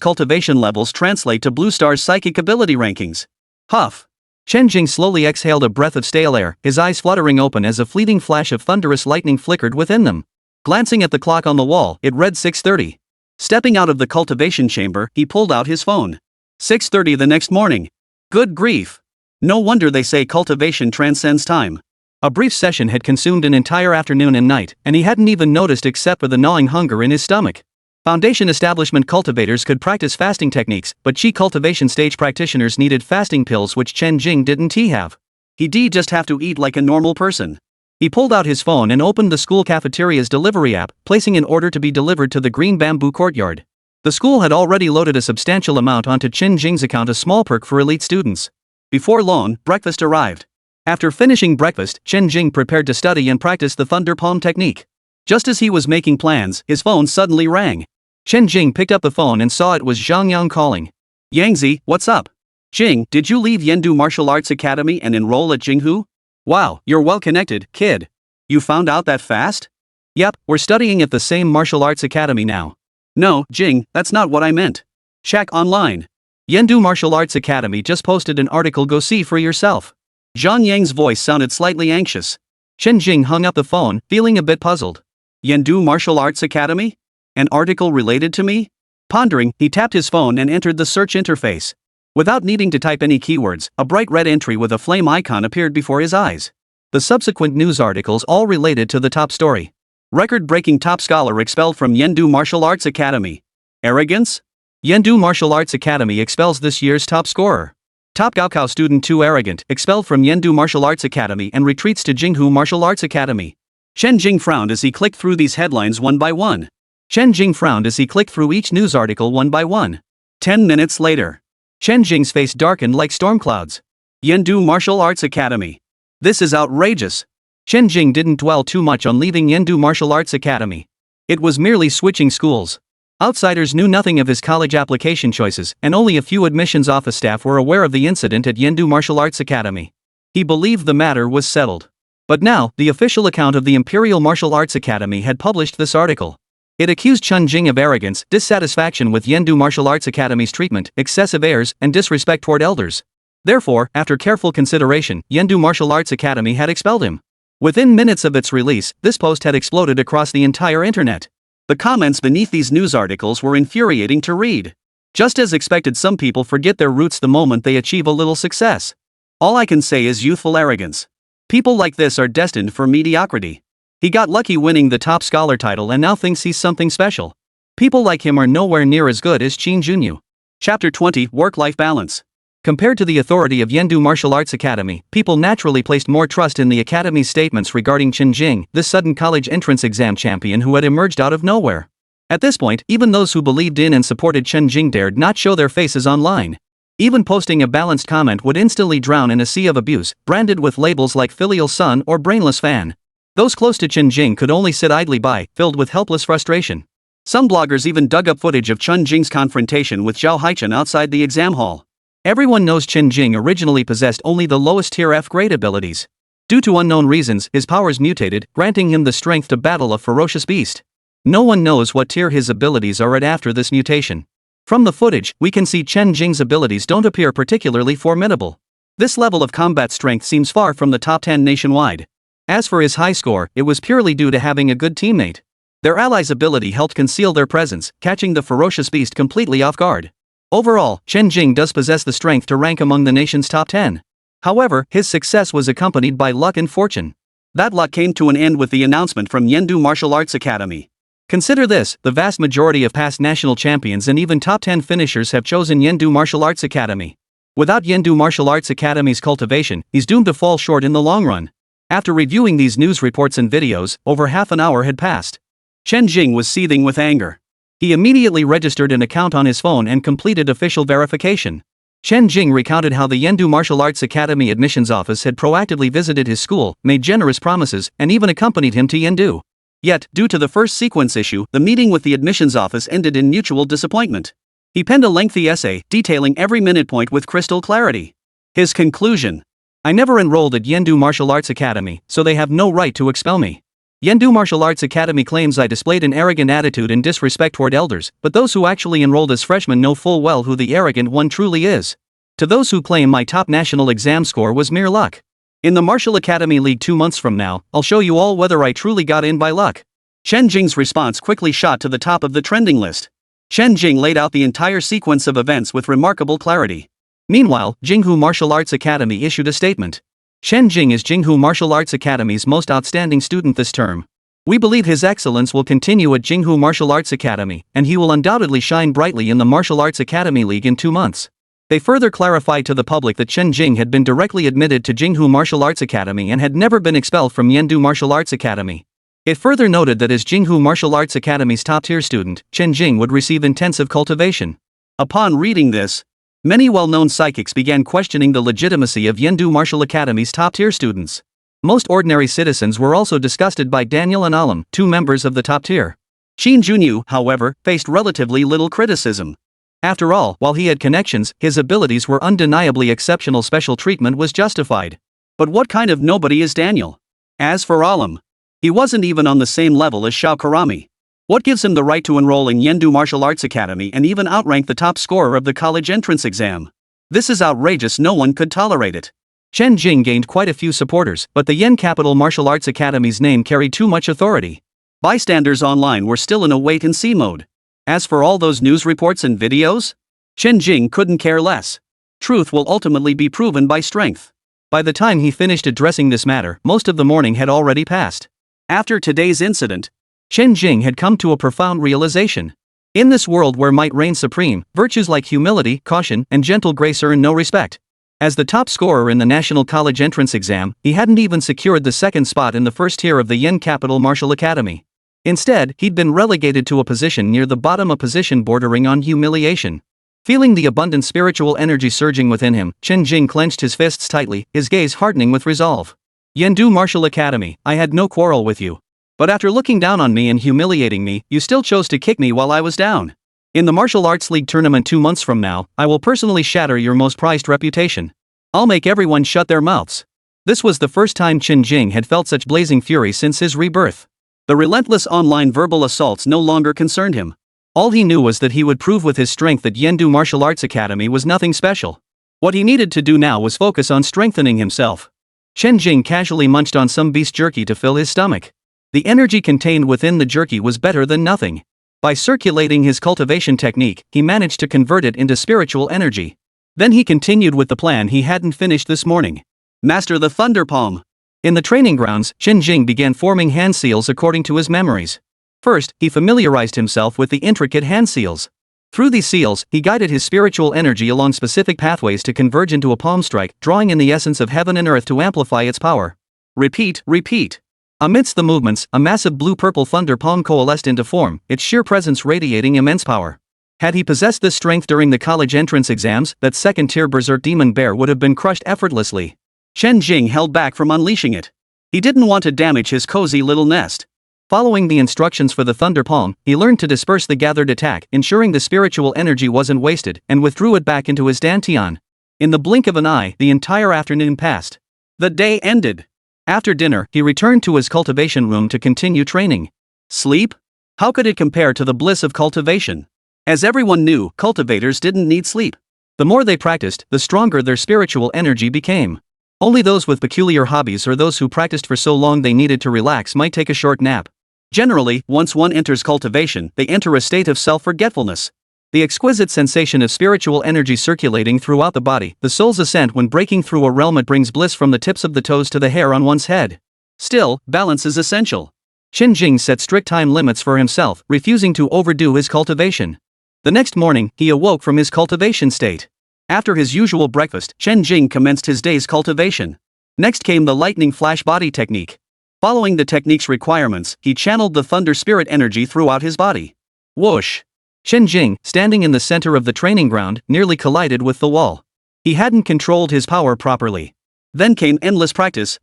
cultivation levels translate to Blue Star's psychic ability rankings? Huff. Chen Jing slowly exhaled a breath of stale air, his eyes fluttering open as a fleeting flash of thunderous lightning flickered within them. Glancing at the clock on the wall, it read 6:30. Stepping out of the cultivation chamber, he pulled out his phone. 6:30 the next morning. Good grief. No wonder they say cultivation transcends time. A brief session had consumed an entire afternoon and night, and he hadn't even noticed except for the gnawing hunger in his stomach. Foundation establishment cultivators could practice fasting techniques, but chi cultivation stage practitioners needed fasting pills which Chen Jing didn't have. He'd just have to eat like a normal person. He pulled out his phone and opened the school cafeteria's delivery app, placing an order to be delivered to the green bamboo courtyard. The school had already loaded a substantial amount onto Chen Jing's account, a small perk for elite students. Before long, breakfast arrived. After finishing breakfast, Chen Jing prepared to study and practice the thunder palm technique. Just as he was making plans, his phone suddenly rang. Chen Jing picked up the phone and saw it was Zhang Yang calling. Yangzi, what's up? Jing, did you leave Yendu Martial Arts Academy and enroll at Jinghu? Wow, you're well connected, kid. You found out that fast? Yep, we're studying at the same martial arts academy now. No, Jing, that's not what I meant. Check online. Yendu Martial Arts Academy just posted an article, go see for yourself. Zhang Yang's voice sounded slightly anxious. Chen Jing hung up the phone, feeling a bit puzzled. Yendu Martial Arts Academy? An article related to me? Pondering, he tapped his phone and entered the search interface. Without needing to type any keywords, a bright red entry with a flame icon appeared before his eyes. The subsequent news articles all related to the top story. Record-breaking top scholar expelled from Yendu Martial Arts Academy. Arrogance? Yendu Martial Arts Academy expels this year's top scorer. Top Gaokao student too arrogant, expelled from Yendu Martial Arts Academy and retreats to Jinghu Martial Arts Academy. Chen Jing frowned as he clicked through these headlines one by one. Chen Jing frowned as he clicked through each news article one by one. 10 minutes later. Chen Jing's face darkened like storm clouds. Yendu Martial Arts Academy. This is outrageous. Chen Jing didn't dwell too much on leaving Yendu Martial Arts Academy. It was merely switching schools. Outsiders knew nothing of his college application choices, and only a few admissions office staff were aware of the incident at Yendu Martial Arts Academy. He believed the matter was settled. But now, the official account of the Imperial Martial Arts Academy had published this article. It accused Chen Jing of arrogance, dissatisfaction with Yendu Martial Arts Academy's treatment, excessive airs, and disrespect toward elders. Therefore, after careful consideration, Yendu Martial Arts Academy had expelled him. Within minutes of its release, this post had exploded across the entire internet. The comments beneath these news articles were infuriating to read. Just as expected, some people forget their roots the moment they achieve a little success. All I can say is youthful arrogance. People like this are destined for mediocrity. He got lucky winning the top scholar title and now thinks he's something special. People like him are nowhere near as good as Qin Junyu. Chapter 20, Work-Life Balance. Compared to the authority of Yendu Martial Arts Academy, people naturally placed more trust in the Academy's statements regarding Chen Jing, this sudden college entrance exam champion who had emerged out of nowhere. At this point, even those who believed in and supported Chen Jing dared not show their faces online. Even posting a balanced comment would instantly drown in a sea of abuse, branded with labels like filial son or brainless fan. Those close to Chen Jing could only sit idly by, filled with helpless frustration. Some bloggers even dug up footage of Chen Jing's confrontation with Zhao Haichen outside the exam hall. Everyone knows Chen Jing originally possessed only the lowest tier F-grade abilities. Due to unknown reasons, his powers mutated, granting him the strength to battle a ferocious beast. No one knows what tier his abilities are at after this mutation. From the footage, we can see Chen Jing's abilities don't appear particularly formidable. This level of combat strength seems far from the top 10 nationwide. As for his high score, it was purely due to having a good teammate. Their ally's ability helped conceal their presence, catching the ferocious beast completely off guard. Overall, Chen Jing does possess the strength to rank among the nation's top 10. However, his success was accompanied by luck and fortune. That luck came to an end with the announcement from Yendu Martial Arts Academy. Consider this, the vast majority of past national champions and even top 10 finishers have chosen Yendu Martial Arts Academy. Without Yendu Martial Arts Academy's cultivation, he's doomed to fall short in the long run. After reviewing these news reports and videos, over half an hour had passed. Chen Jing was seething with anger. He immediately registered an account on his phone and completed official verification. Chen Jing recounted how the Yendu Martial Arts Academy admissions office had proactively visited his school, made generous promises, and even accompanied him to Yendu. Yet, due to the first sequence issue, the meeting with the admissions office ended in mutual disappointment. He penned a lengthy essay, detailing every minute point with crystal clarity. His conclusion: I never enrolled at Yendu Martial Arts Academy, so they have no right to expel me. Yendu Martial Arts Academy claims I displayed an arrogant attitude and disrespect toward elders, but those who actually enrolled as freshmen know full well who the arrogant one truly is. To those who claim my top national exam score was mere luck. In the Martial Academy League 2 months from now, I'll show you all whether I truly got in by luck. Chen Jing's response quickly shot to the top of the trending list. Chen Jing laid out the entire sequence of events with remarkable clarity. Meanwhile, Jinghu Martial Arts Academy issued a statement. Chen Jing is Jinghu Martial Arts Academy's most outstanding student this term. We believe his excellence will continue at Jinghu Martial Arts Academy, and he will undoubtedly shine brightly in the Martial Arts Academy League in 2 months. They further clarified to the public that Chen Jing had been directly admitted to Jinghu Martial Arts Academy and had never been expelled from Yendu Martial Arts Academy. It further noted that as Jinghu Martial Arts Academy's top-tier student, Chen Jing would receive intensive cultivation. Upon reading this, many well-known psychics began questioning the legitimacy of Yendu Martial Academy's top-tier students. Most ordinary citizens were also disgusted by Daniel and Alam, 2 members of the top tier. Qin Junyu, however, faced relatively little criticism. After all, while he had connections, his abilities were undeniably exceptional. Special treatment was justified. But what kind of nobody is Daniel? As for Alam, he wasn't even on the same level as Xiao Karami. What gives him the right to enroll in Yendu Martial Arts Academy and even outrank the top scorer of the college entrance exam? This is outrageous. No one could tolerate it. Chen Jing gained quite a few supporters, but the Yen Capital Martial Arts Academy's name carried too much authority. Bystanders online were still in a wait-and-see mode. As for all those news reports and videos, Chen Jing couldn't care less. Truth will ultimately be proven by strength. By the time he finished addressing this matter, most of the morning had already passed. After today's incident, Chen Jing had come to a profound realization. In this world where might reigns supreme, virtues like humility, caution, and gentle grace earn no respect. As the top scorer in the National College Entrance Exam, he hadn't even secured the second spot in the first tier of the Yen Capital Martial Academy. Instead, he'd been relegated to a position near the bottom, a position bordering on humiliation. Feeling the abundant spiritual energy surging within him, Chen Jing clenched his fists tightly, his gaze hardening with resolve. Yendu Martial Academy, I had no quarrel with you. But after looking down on me and humiliating me, you still chose to kick me while I was down. In the Martial Arts League tournament 2 months from now, I will personally shatter your most prized reputation. I'll make everyone shut their mouths. This was the first time Chen Jing had felt such blazing fury since his rebirth. The relentless online verbal assaults no longer concerned him. All he knew was that he would prove with his strength that Yendu Martial Arts Academy was nothing special. What he needed to do now was focus on strengthening himself. Chen Jing casually munched on some beef jerky to fill his stomach. The energy contained within the jerky was better than nothing. By circulating his cultivation technique, he managed to convert it into spiritual energy. Then he continued with the plan he hadn't finished this morning. Master the Thunder Palm. In the training grounds, Chen Jing began forming hand seals according to his memories. First, he familiarized himself with the intricate hand seals. Through these seals, he guided his spiritual energy along specific pathways to converge into a palm strike, drawing in the essence of heaven and earth to amplify its power. Repeat, repeat. Amidst the movements, a massive blue-purple thunder palm coalesced into form, its sheer presence radiating immense power. Had he possessed this strength during the college entrance exams, that second-tier berserk demon bear would have been crushed effortlessly. Chen Jing held back from unleashing it. He didn't want to damage his cozy little nest. Following the instructions for the thunder palm, he learned to disperse the gathered attack, ensuring the spiritual energy wasn't wasted, and withdrew it back into his dantian. In the blink of an eye, the entire afternoon passed. The day ended. After dinner, he returned to his cultivation room to continue training. Sleep? How could it compare to the bliss of cultivation? As everyone knew, cultivators didn't need sleep. The more they practiced, the stronger their spiritual energy became. Only those with peculiar hobbies or those who practiced for so long they needed to relax might take a short nap. Generally, once one enters cultivation, they enter a state of self-forgetfulness. The exquisite sensation of spiritual energy circulating throughout the body, the soul's ascent when breaking through a realm, it brings bliss from the tips of the toes to the hair on one's head. Still, balance is essential. Chen Jing set strict time limits for himself, refusing to overdo his cultivation. The next morning, he awoke from his cultivation state. After his usual breakfast, Chen Jing commenced his day's cultivation. Next came the lightning flash body technique. Following the technique's requirements, he channeled the thunder spirit energy throughout his body. Whoosh! Chen Jing, standing in the center of the training ground, nearly collided with the wall. He hadn't controlled his power properly. Then came endless practice,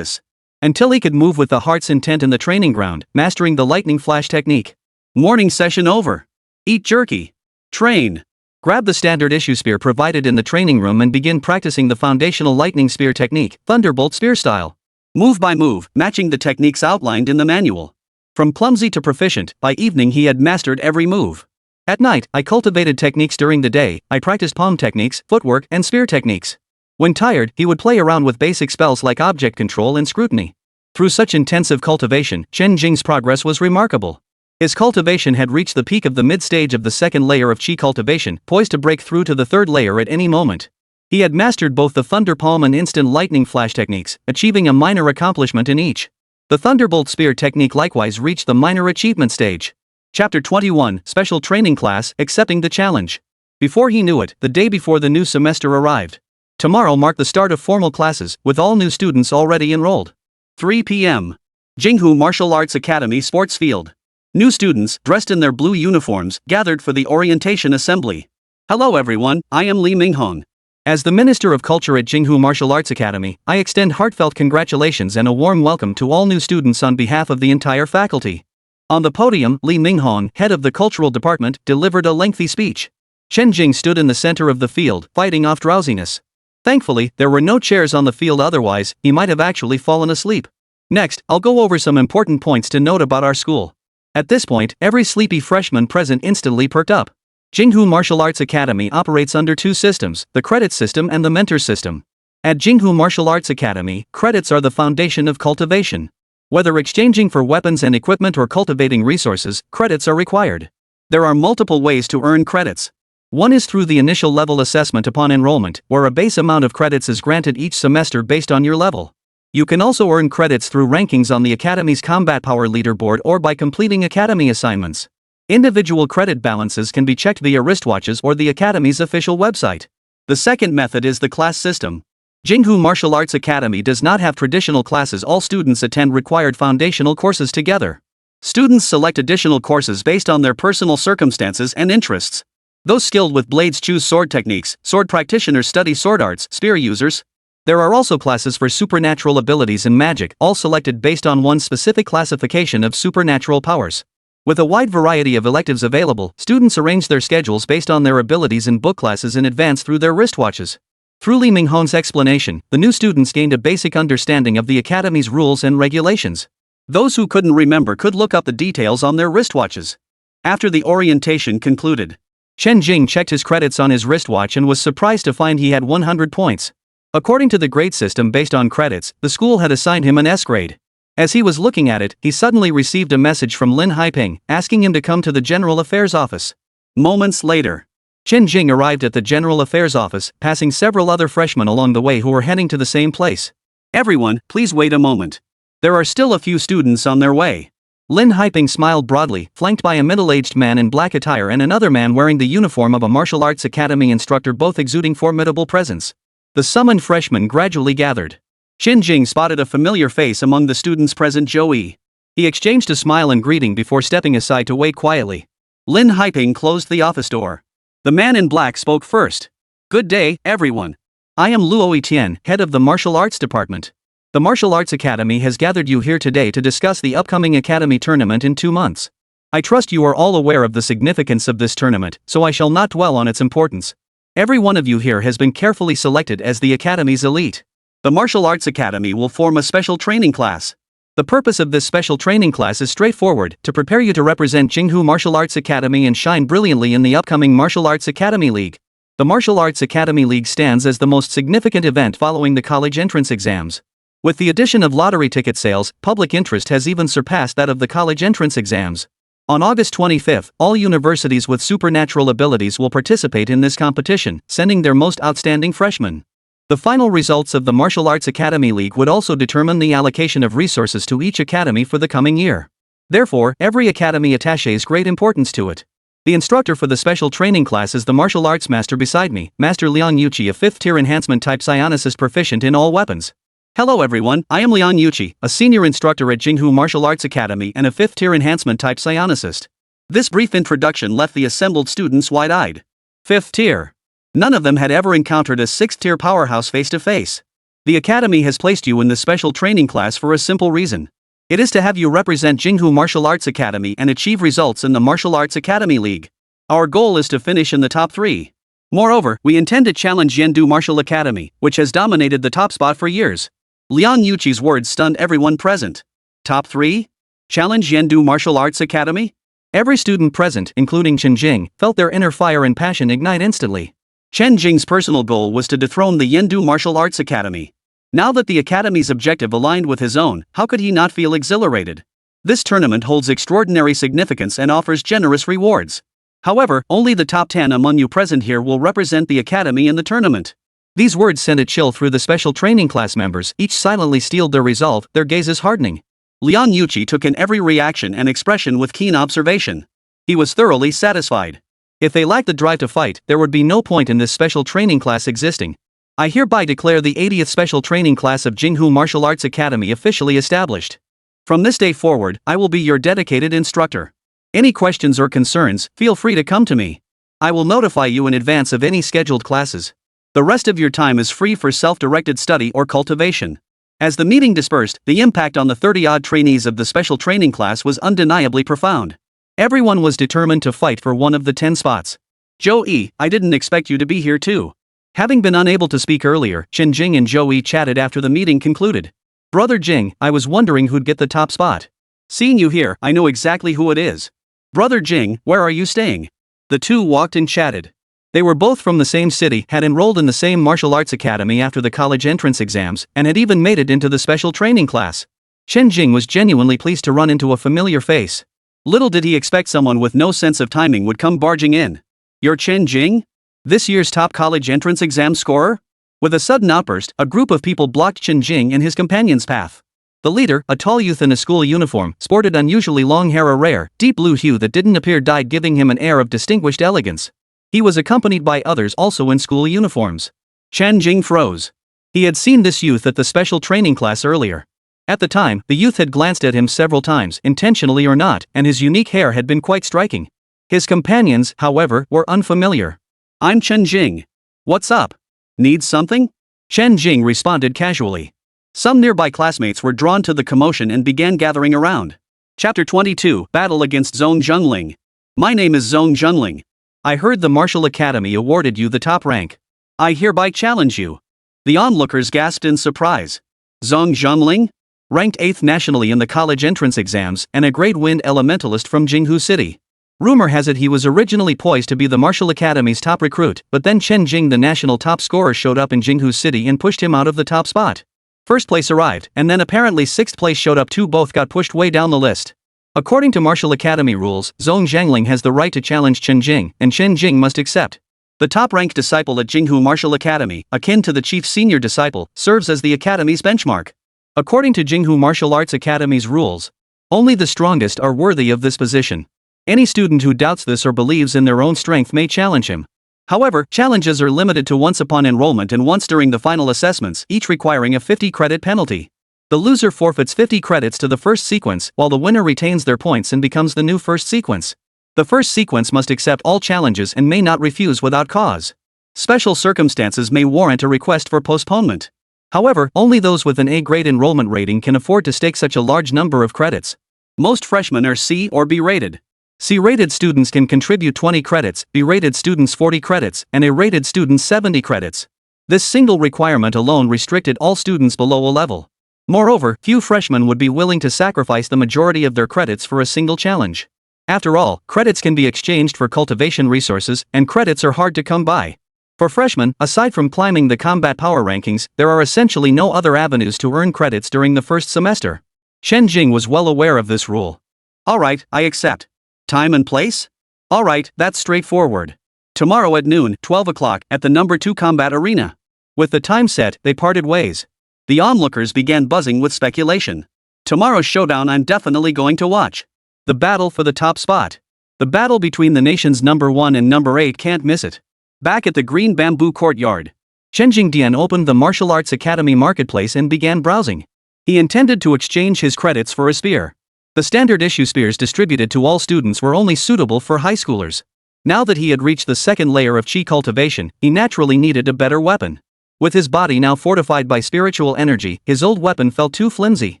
until he could move with the heart's intent in the training ground, mastering the lightning flash technique. Morning session over. Eat jerky. Train. Grab the standard issue spear provided in the training room and begin practicing the foundational lightning spear technique, thunderbolt spear style. Move by move, matching the techniques outlined in the manual. From clumsy to proficient, by evening he had mastered every move. At night, I cultivated techniques. During the day, I practiced palm techniques, footwork, and spear techniques. When tired, he would play around with basic spells like object control and scrutiny. Through such intensive cultivation, Chen Jing's progress was remarkable. His cultivation had reached the peak of the mid-stage of the second layer of Qi cultivation, poised to break through to the third layer at any moment. He had mastered both the Thunder Palm and Instant Lightning Flash techniques, achieving a minor accomplishment in each. The Thunderbolt Spear technique likewise reached the minor achievement stage. Chapter 21, Special Training Class, Accepting the Challenge. Before he knew it, the day before the new semester arrived. Tomorrow marked the start of formal classes, with all new students already enrolled. 3 p.m. Jinghu Martial Arts Academy Sports Field. New students, dressed in their blue uniforms, gathered for the orientation assembly. Hello everyone, I am Li Minghong. As the Minister of Culture at Jinghu Martial Arts Academy, I extend heartfelt congratulations and a warm welcome to all new students on behalf of the entire faculty. On the podium, Li Minghong, head of the Cultural Department, delivered a lengthy speech. Chen Jing stood in the center of the field, fighting off drowsiness. Thankfully, there were no chairs on the field, otherwise, he might have actually fallen asleep. Next, I'll go over some important points to note about our school. At this point, every sleepy freshman present instantly perked up. Jinghu Martial Arts Academy operates under two systems, the credit system and the mentor system. At Jinghu Martial Arts Academy, credits are the foundation of cultivation. Whether exchanging for weapons and equipment or cultivating resources, credits are required. There are multiple ways to earn credits. One is through the initial level assessment upon enrollment, where a base amount of credits is granted each semester based on your level. You can also earn credits through rankings on the Academy's Combat Power Leaderboard or by completing Academy assignments. Individual credit balances can be checked via wristwatches or the Academy's official website. The second method is the class system. Jinghu Martial Arts Academy does not have traditional classes. All students attend required foundational courses together. Students select additional courses based on their personal circumstances and interests. Those skilled with blades choose sword techniques, sword practitioners study sword arts, spear users. There are also classes for supernatural abilities and magic, all selected based on one specific classification of supernatural powers. With a wide variety of electives available, students arrange their schedules based on their abilities and book classes in advance through their wristwatches. Through Li Minghong's explanation, the new students gained a basic understanding of the Academy's rules and regulations. Those who couldn't remember could look up the details on their wristwatches. After the orientation concluded, Chen Jing checked his credits on his wristwatch and was surprised to find he had 100 points. According to the grade system based on credits, the school had assigned him an S-grade. As he was looking at it, he suddenly received a message from Lin Haiping, asking him to come to the General Affairs Office. Moments later, Chen Jing arrived at the General Affairs Office, passing several other freshmen along the way who were heading to the same place. Everyone, please wait a moment. There are still a few students on their way. Lin Haiping smiled broadly, flanked by a middle-aged man in black attire and another man wearing the uniform of a martial arts academy instructor, both exuding formidable presence. The summoned freshmen gradually gathered. Chen Jing spotted a familiar face among the students present, Joey. He exchanged a smile and greeting before stepping aside to wait quietly. Lin Haiping closed the office door. The man in black spoke first. Good day, everyone. I am Luo Tian, head of the Martial Arts Department. The Martial Arts Academy has gathered you here today to discuss the upcoming Academy tournament in 2 months. I trust you are all aware of the significance of this tournament, so I shall not dwell on its importance. Every one of you here has been carefully selected as the Academy's elite. The Martial Arts Academy will form a special training class. The purpose of this special training class is straightforward, to prepare you to represent Jinghu Martial Arts Academy and shine brilliantly in the upcoming Martial Arts Academy League. The Martial Arts Academy League stands as the most significant event following the college entrance exams. With the addition of lottery ticket sales, public interest has even surpassed that of the college entrance exams. On August 25, all universities with supernatural abilities will participate in this competition, sending their most outstanding freshmen. The final results of the Martial Arts Academy League would also determine the allocation of resources to each academy for the coming year. Therefore, every academy attaches great importance to it. The instructor for the special training class is the martial arts master beside me, Master Liang Yuqi, a 5th tier enhancement type psionicist proficient in all weapons. Hello everyone, I am Liang Yuqi, a senior instructor at Jinghu Martial Arts Academy and a 5th tier enhancement type psionicist. This brief introduction left the assembled students wide-eyed. 5th tier. None of them had ever encountered a 6th tier powerhouse face to face. The academy has placed you in the special training class for a simple reason. It is to have you represent Jinghu Martial Arts Academy and achieve results in the Martial Arts Academy League. Our goal is to finish in the top 3. Moreover, we intend to challenge Yendu Martial Academy, which has dominated the top spot for years. Liang Yuqi's words stunned everyone present. Top 3? Challenge Yendu Martial Arts Academy? Every student present, including Chen Jing, felt their inner fire and passion ignite instantly. Chen Jing's personal goal was to dethrone the Yendu Martial Arts Academy. Now that the academy's objective aligned with his own, how could he not feel exhilarated? This tournament holds extraordinary significance and offers generous rewards. However, only the top 10 among you present here will represent the academy in the tournament. These words sent a chill through the special training class members, each silently steeled their resolve, their gazes hardening. Liang Yuqi took in every reaction and expression with keen observation. He was thoroughly satisfied. If they lacked the drive to fight, there would be no point in this special training class existing. I hereby declare the 80th special training class of Jinghu Martial Arts Academy officially established. From this day forward, I will be your dedicated instructor. Any questions or concerns, feel free to come to me. I will notify you in advance of any scheduled classes. The rest of your time is free for self-directed study or cultivation. As the meeting dispersed, the impact on the 30-odd trainees of the special training class was undeniably profound. Everyone was determined to fight for one of the 10 spots. Zhou, I didn't expect you to be here too. Having been unable to speak earlier, Chen Jing and Zhou chatted after the meeting concluded. Brother Jing, I was wondering who'd get the top spot. Seeing you here, I know exactly who it is. Brother Jing, where are you staying? The two walked and chatted. They were both from the same city, had enrolled in the same martial arts academy after the college entrance exams, and had even made it into the special training class. Chen Jing was genuinely pleased to run into a familiar face. Little did he expect someone with no sense of timing would come barging in. You're Chen Jing? This year's top college entrance exam scorer? With a sudden outburst, a group of people blocked Chen Jing and his companion's path. The leader, a tall youth in a school uniform, sported unusually long hair, a rare, deep blue hue that didn't appear dyed, giving him an air of distinguished elegance. He was accompanied by others also in school uniforms. Chen Jing froze. He had seen this youth at the special training class earlier. At the time, the youth had glanced at him several times, intentionally or not, and his unique hair had been quite striking. His companions, however, were unfamiliar. I'm Chen Jing. What's up? Need something? Chen Jing responded casually. Some nearby classmates were drawn to the commotion and began gathering around. Chapter 22, Battle against Zhong Zhengling. My name is Zhong Zhengling. I heard the Martial Academy awarded you the top rank. I hereby challenge you. The onlookers gasped in surprise. Zhong Zhengling? Ranked 8th nationally in the college entrance exams and a Grade Wind elementalist from Jinghu City. Rumor has it he was originally poised to be the Martial Academy's top recruit, but then Chen Jing, the national top scorer, showed up in Jinghu City and pushed him out of the top spot. First place arrived, and then apparently 6th place showed up too. Both got pushed way down the list. According to Martial Academy rules, Zhong Zhengling has the right to challenge Chen Jing, and Chen Jing must accept. The top-ranked disciple at Jinghu Martial Academy, akin to the chief senior disciple, serves as the academy's benchmark. According to Jinghu Martial Arts Academy's rules, only the strongest are worthy of this position. Any student who doubts this or believes in their own strength may challenge him. However, challenges are limited to once upon enrollment and once during the final assessments, each requiring a 50-credit penalty. The loser forfeits 50 credits to the first sequence, while the winner retains their points and becomes the new first sequence. The first sequence must accept all challenges and may not refuse without cause. Special circumstances may warrant a request for postponement. However, only those with an A-grade enrollment rating can afford to stake such a large number of credits. Most freshmen are C or B rated. C-rated students can contribute 20 credits, B-rated students 40 credits, and A-rated students 70 credits. This single requirement alone restricted all students below A level. Moreover, few freshmen would be willing to sacrifice the majority of their credits for a single challenge. After all, credits can be exchanged for cultivation resources, and credits are hard to come by. For freshmen, aside from climbing the combat power rankings, there are essentially no other avenues to earn credits during the first semester. Chen Jing was well aware of this rule. Alright, I accept. Time and place? Alright, that's straightforward. Tomorrow at noon, 12 o'clock, at the number 2 combat arena. With the time set, they parted ways. The onlookers began buzzing with speculation. Tomorrow's showdown I'm definitely going to watch. The battle for the top spot. The battle between the nation's number 1 and number 8, can't miss it. Back at the green bamboo courtyard, Chen Jing opened the Martial Arts Academy marketplace and began browsing. He intended to exchange his credits for a spear. The standard issue spears distributed to all students were only suitable for high schoolers. Now that he had reached the second layer of chi cultivation, he naturally needed a better weapon. With his body now fortified by spiritual energy, his old weapon felt too flimsy.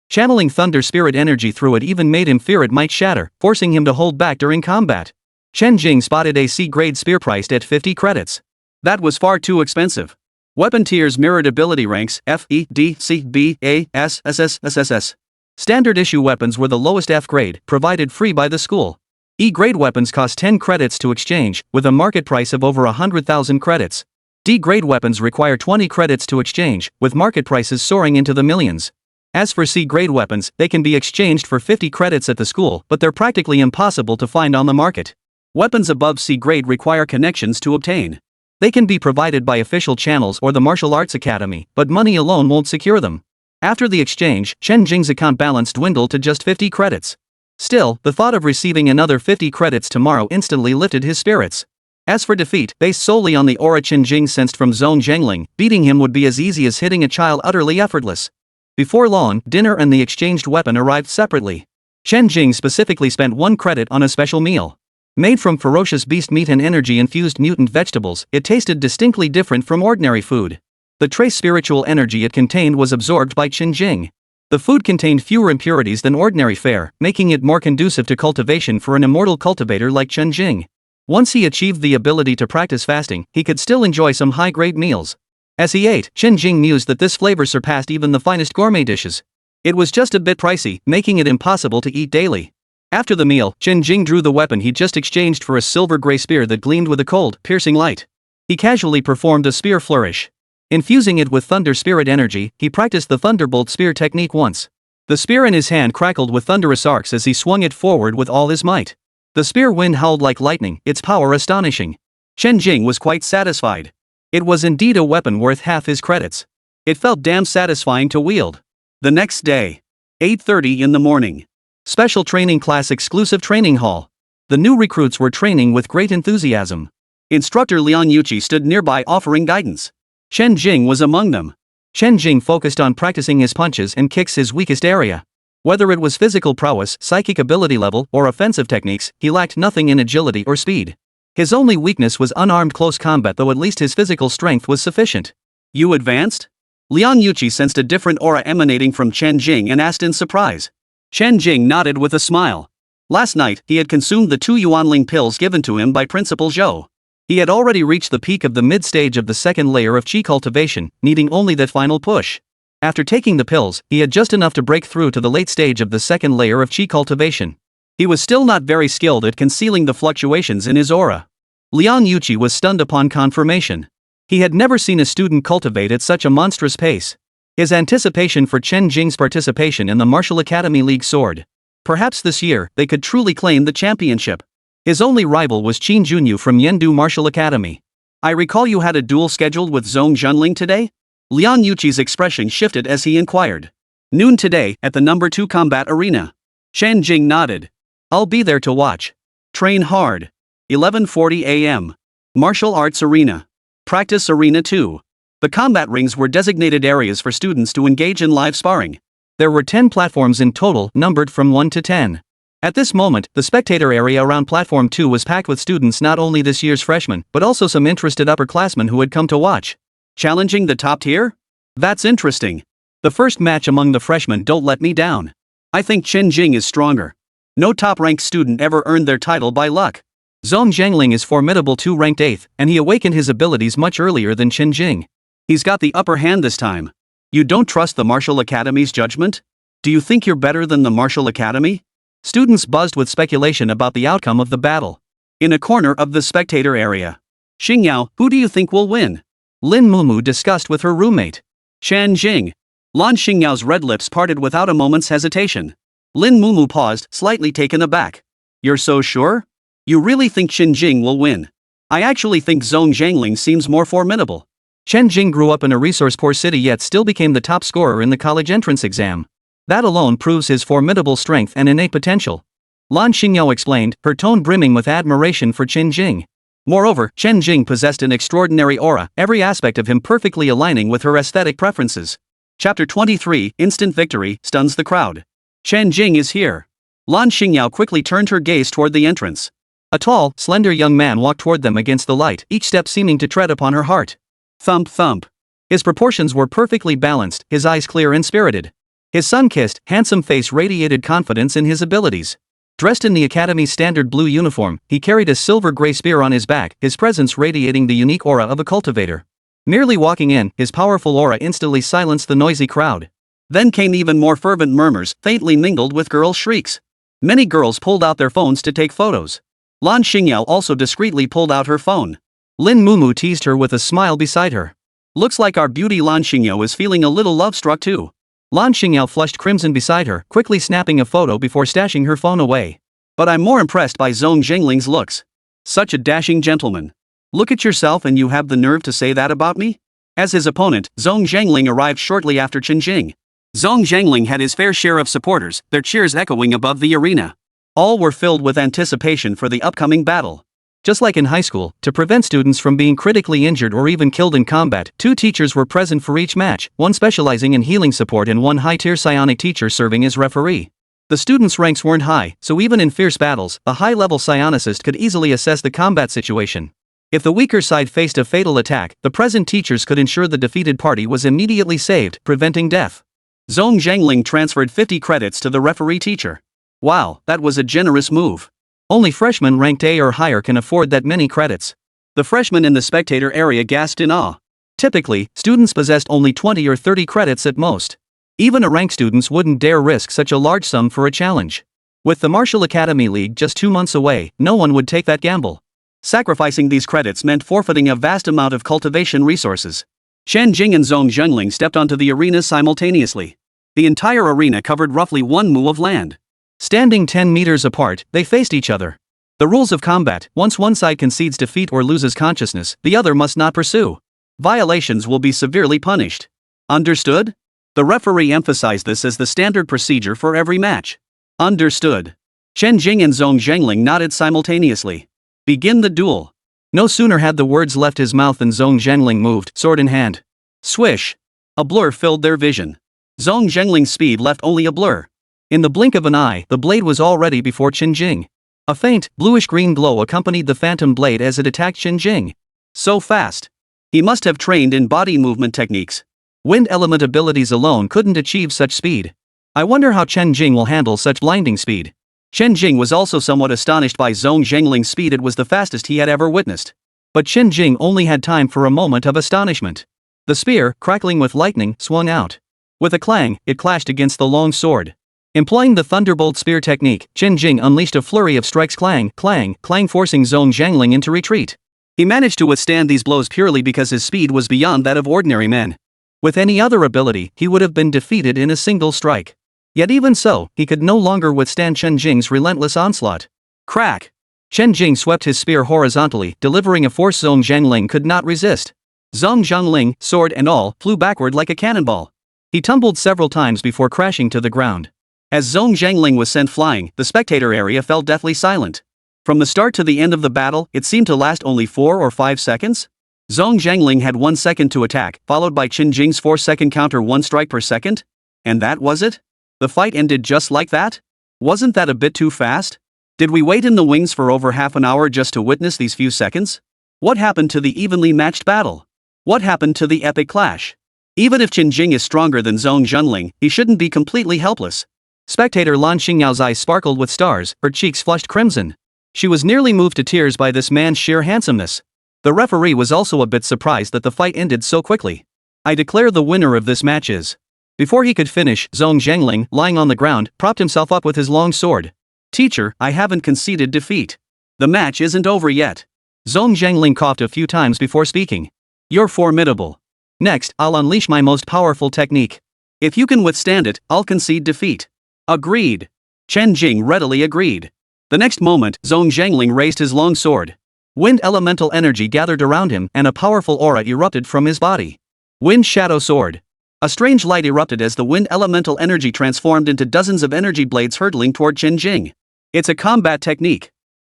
Channeling thunder spirit energy through it even made him fear it might shatter, forcing him to hold back during combat. Chen Jing spotted a C-grade spear priced at 50 credits. That was far too expensive. Weapon tiers mirrored ability ranks F, E, D, C, B, A, S, SS, SSS. Standard issue weapons were the lowest F grade, provided free by the school. E-grade weapons cost 10 credits to exchange, with a market price of over 100,000 credits. D-grade weapons require 20 credits to exchange, with market prices soaring into the millions. As for C-grade weapons, they can be exchanged for 50 credits at the school, but they're practically impossible to find on the market. Weapons above C-grade require connections to obtain. They can be provided by official channels or the Martial Arts Academy, but money alone won't secure them. After the exchange, Chen Jing's account balance dwindled to just 50 credits. Still, the thought of receiving another 50 credits tomorrow instantly lifted his spirits. As for defeat, based solely on the aura Chen Jing sensed from Zone Zhengling, beating him would be as easy as hitting a child, utterly effortless. Before long, dinner and the exchanged weapon arrived separately. Chen Jing specifically spent 1 credit on a special meal. Made from ferocious beast meat and energy-infused mutant vegetables, it tasted distinctly different from ordinary food. The trace spiritual energy it contained was absorbed by Chen Jing. The food contained fewer impurities than ordinary fare, making it more conducive to cultivation for an immortal cultivator like Chen Jing. Once he achieved the ability to practice fasting, he could still enjoy some high-grade meals. As he ate, Chen Jing mused that this flavor surpassed even the finest gourmet dishes. It was just a bit pricey, making it impossible to eat daily. After the meal, Chen Jing drew the weapon he just exchanged for a silver-gray spear that gleamed with a cold, piercing light. He casually performed a spear flourish. Infusing it with thunder spirit energy, he practiced the thunderbolt spear technique once. The spear in his hand crackled with thunderous arcs as he swung it forward with all his might. The spear wind howled like lightning, its power astonishing. Chen Jing was quite satisfied. It was indeed a weapon worth half his credits. It felt damn satisfying to wield. The next day, 8:30 in the morning. Special training class exclusive training hall. The new recruits were training with great enthusiasm. Instructor Liang Yuqi stood nearby offering guidance. Chen Jing was among them. Chen Jing focused on practicing his punches and kicks, his weakest area. Whether it was physical prowess, psychic ability level, or offensive techniques, he lacked nothing in agility or speed. His only weakness was unarmed close combat, though at least his physical strength was sufficient. You advanced? Liang Yuqi sensed a different aura emanating from Chen Jing and asked in surprise. Chen Jing nodded with a smile. Last night, he had consumed the 2 yuanling pills given to him by Principal Zhou. He had already reached the peak of the mid-stage of the second layer of chi cultivation, needing only that final push. After taking the pills, he had just enough to break through to the late stage of the second layer of chi cultivation. He was still not very skilled at concealing the fluctuations in his aura. Liang Yuqi was stunned upon confirmation. He had never seen a student cultivate at such a monstrous pace. His anticipation for Chen Jing's participation in the Martial Academy League soared. Perhaps this year, they could truly claim the championship. His only rival was Qin Junyu from Yendu Martial Academy. I recall you had a duel scheduled with Zhong Junling today? Liang Yuqi's expression shifted as he inquired. Noon today, at the number 2 combat arena. Chen Jing nodded. I'll be there to watch. Train hard. 11:40 a.m. Martial Arts Arena. Practice Arena 2. The combat rings were designated areas for students to engage in live sparring. There were 10 platforms in total, numbered from 1 to 10. At this moment, the spectator area around Platform 2 was packed with students, not only this year's freshmen, but also some interested upperclassmen who had come to watch. Challenging the top tier? That's interesting. The first match among the freshmen don't let me down. I think Chen Jing is stronger. No top-ranked student ever earned their title by luck. Zhong Zhengling is formidable too, ranked 8th, and he awakened his abilities much earlier than Chen Jing. He's got the upper hand this time. You don't trust the Martial Academy's judgment? Do you think you're better than the Martial Academy? Students buzzed with speculation about the outcome of the battle. In a corner of the spectator area, Xingyao, who do you think will win? Lin Mumu discussed with her roommate. Chen Jing. Lan Xingyao's red lips parted without a moment's hesitation. Lin Mumu paused, slightly taken aback. You're so sure? You really think Chen Jing will win? I actually think Zhong Zhangling seems more formidable. Chen Jing grew up in a resource-poor city yet still became the top scorer in the college entrance exam. That alone proves his formidable strength and innate potential. Lan Xingyao explained, her tone brimming with admiration for Chen Jing. Moreover, Chen Jing possessed an extraordinary aura, every aspect of him perfectly aligning with her aesthetic preferences. Chapter 23, Instant Victory, stuns the crowd. Chen Jing is here. Lan Xingyao quickly turned her gaze toward the entrance. A tall, slender young man walked toward them against the light, each step seeming to tread upon her heart. Thump thump. His proportions were perfectly balanced, his eyes clear and spirited. His sun-kissed, handsome face radiated confidence in his abilities. Dressed in the Academy's standard blue uniform, he carried a silver-gray spear on his back, his presence radiating the unique aura of a cultivator. Merely walking in, his powerful aura instantly silenced the noisy crowd. Then came even more fervent murmurs, faintly mingled with girls' shrieks. Many girls pulled out their phones to take photos. Lan Xingyao also discreetly pulled out her phone. Lin Mumu teased her with a smile beside her. Looks like our beauty Lan Xingyao is feeling a little love-struck too. Lan Xingyao flushed crimson beside her, quickly snapping a photo before stashing her phone away. But I'm more impressed by Zhong Zhangling's looks. Such a dashing gentleman. Look at yourself and you have the nerve to say that about me? As his opponent, Zhong Zhangling arrived shortly after Chen Jing. Zhong Zhangling had his fair share of supporters, their cheers echoing above the arena. All were filled with anticipation for the upcoming battle. Just like in high school, to prevent students from being critically injured or even killed in combat, 2 teachers were present for each match, one specializing in healing support and one high-tier psionic teacher serving as referee. The students' ranks weren't high, so even in fierce battles, a high-level psionicist could easily assess the combat situation. If the weaker side faced a fatal attack, the present teachers could ensure the defeated party was immediately saved, preventing death. Zhong Zhangling transferred 50 credits to the referee teacher. Wow, that was a generous move. Only freshmen ranked A or higher can afford that many credits. The freshmen in the spectator area gasped in awe. Typically, students possessed only 20 or 30 credits at most. Even ranked students wouldn't dare risk such a large sum for a challenge. With the Martial Academy League just 2 months away, no one would take that gamble. Sacrificing these credits meant forfeiting a vast amount of cultivation resources. Chen Jing and Zhong Zhangling stepped onto the arena simultaneously. The entire arena covered roughly 1 mu of land. Standing 10 meters apart, they faced each other. The rules of combat: once one side concedes defeat or loses consciousness, the other must not pursue. Violations will be severely punished. Understood? The referee emphasized this as the standard procedure for every match. Understood. Chen Jing and Zhong Zhangling nodded simultaneously. Begin the duel. No sooner had the words left his mouth than Zhong Zhangling moved, sword in hand. Swish! A blur filled their vision. Zhong Zhangling's speed left only a blur. In the blink of an eye, the blade was already before Chen Jing. A faint, bluish-green glow accompanied the phantom blade as it attacked Chen Jing. So fast. He must have trained in body movement techniques. Wind element abilities alone couldn't achieve such speed. I wonder how Chen Jing will handle such blinding speed. Chen Jing was also somewhat astonished by Zhong Zhangling's speed. It was the fastest he had ever witnessed. But Chen Jing only had time for a moment of astonishment. The spear, crackling with lightning, swung out. With a clang, it clashed against the long sword. Employing the thunderbolt spear technique, Chen Jing unleashed a flurry of strikes, clang, clang, clang, forcing Zhong Zhangling into retreat. He managed to withstand these blows purely because his speed was beyond that of ordinary men. With any other ability, he would have been defeated in a single strike. Yet even so, he could no longer withstand Chen Jing's relentless onslaught. Crack! Chen Jing swept his spear horizontally, delivering a force Zhong Zhangling could not resist. Zhong Zhangling, sword and all, flew backward like a cannonball. He tumbled several times before crashing to the ground. As Zhong Zhangling was sent flying, the spectator area fell deathly silent. From the start to the end of the battle, it seemed to last only 4 or 5 seconds. Zhong Zhangling had 1 second to attack, followed by Chen Jing's 4-second counter 1 strike per second. And that was it? The fight ended just like that? Wasn't that a bit too fast? Did we wait in the wings for over half an hour just to witness these few seconds? What happened to the evenly matched battle? What happened to the epic clash? Even if Chen Jing is stronger than Zhong Zhangling, he shouldn't be completely helpless. Spectator Lan Xingyao's eyes sparkled with stars, her cheeks flushed crimson. She was nearly moved to tears by this man's sheer handsomeness. The referee was also a bit surprised that the fight ended so quickly. I declare the winner of this match is. Before he could finish, Zhong Zhangling, lying on the ground, propped himself up with his long sword. Teacher, I haven't conceded defeat. The match isn't over yet. Zhong Zhangling coughed a few times before speaking. You're formidable. Next, I'll unleash my most powerful technique. If you can withstand it, I'll concede defeat. Agreed. Chen Jing readily agreed. The next moment, Zhong Zhangling raised his long sword. Wind elemental energy gathered around him and a powerful aura erupted from his body. Wind Shadow Sword. A strange light erupted as the wind elemental energy transformed into dozens of energy blades hurtling toward Chen Jing. It's a combat technique.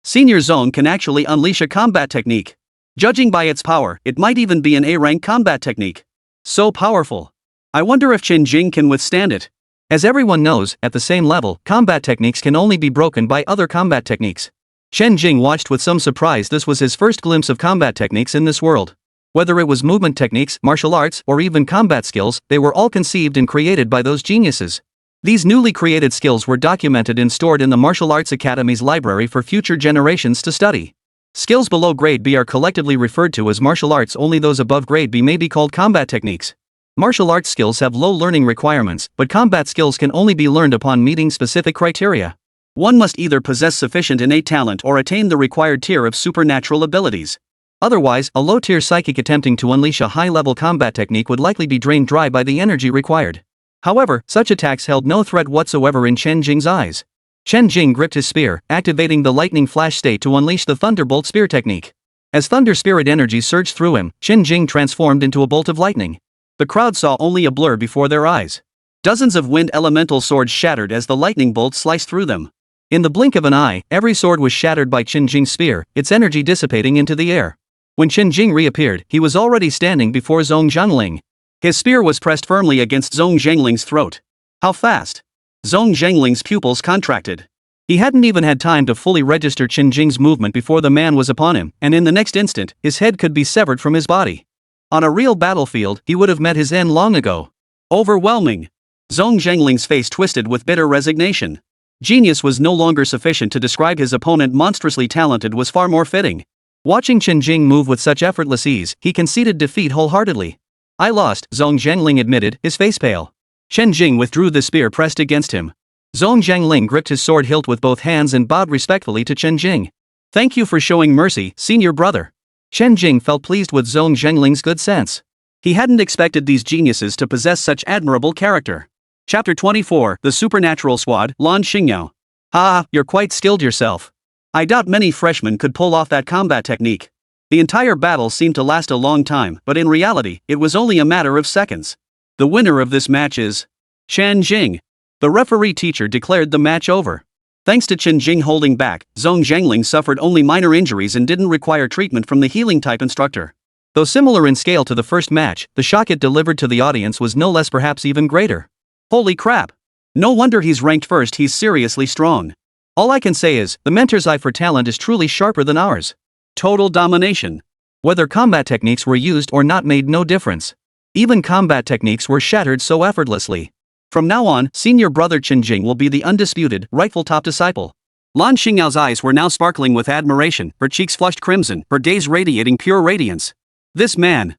Senior Zone can actually unleash a combat technique. Judging by its power, it might even be an A-rank combat technique. So powerful. I wonder if Chen Jing can withstand it. As everyone knows, at the same level, combat techniques can only be broken by other combat techniques. Chen Jing watched with some surprise. This was his first glimpse of combat techniques in this world. Whether it was movement techniques, martial arts, or even combat skills, they were all conceived and created by those geniuses. These newly created skills were documented and stored in the Martial Arts Academy's library for future generations to study. Skills below grade B are collectively referred to as martial arts. Only those above grade B may be called combat techniques. Martial arts skills have low learning requirements, but combat skills can only be learned upon meeting specific criteria. One must either possess sufficient innate talent or attain the required tier of supernatural abilities. Otherwise, a low-tier psychic attempting to unleash a high-level combat technique would likely be drained dry by the energy required. However, such attacks held no threat whatsoever in Chen Jing's eyes. Chen Jing gripped his spear, activating the lightning flash state to unleash the Thunderbolt Spear technique. As thunder spirit energy surged through him, Chen Jing transformed into a bolt of lightning. The crowd saw only a blur before their eyes. Dozens of wind elemental swords shattered as the lightning bolt sliced through them. In the blink of an eye, every sword was shattered by Chen Jing's spear, its energy dissipating into the air. When Chen Jing reappeared, he was already standing before Zhong Zhangling. His spear was pressed firmly against Zhong Zhangling's throat. How fast! Zhong Zhangling's pupils contracted. He hadn't even had time to fully register Chen Jing's movement before the man was upon him, and in the next instant, his head could be severed from his body. On a real battlefield, he would have met his end long ago. Overwhelming! Zhong Zhangling's face twisted with bitter resignation. Genius was no longer sufficient to describe his opponent. Monstrously talented was far more fitting. Watching Chen Jing move with such effortless ease, he conceded defeat wholeheartedly. I lost, Zhong Zhangling admitted, his face pale. Chen Jing withdrew the spear pressed against him. Zhong Zhangling gripped his sword hilt with both hands and bowed respectfully to Chen Jing. Thank you for showing mercy, senior brother. Chen Jing felt pleased with Zhong Zhangling's good sense. He hadn't expected these geniuses to possess such admirable character. Chapter 24, The Supernatural Squad, Lan Xingyao. Ah, you're quite skilled yourself. I doubt many freshmen could pull off that combat technique. The entire battle seemed to last a long time, but in reality, it was only a matter of seconds. The winner of this match is Chen Jing. The referee teacher declared the match over. Thanks to Chen Jing holding back, Zhong Zhangling suffered only minor injuries and didn't require treatment from the healing type instructor. Though similar in scale to the first match, the shock it delivered to the audience was no less, perhaps even greater. Holy crap! No wonder he's ranked first. He's seriously strong. All I can say is, the mentor's eye for talent is truly sharper than ours. Total domination. Whether combat techniques were used or not made no difference. Even combat techniques were shattered so effortlessly. From now on, senior brother Chen Jing will be the undisputed, rightful top disciple. Lan Xingyao's eyes were now sparkling with admiration, her cheeks flushed crimson, her gaze radiating pure radiance. This man.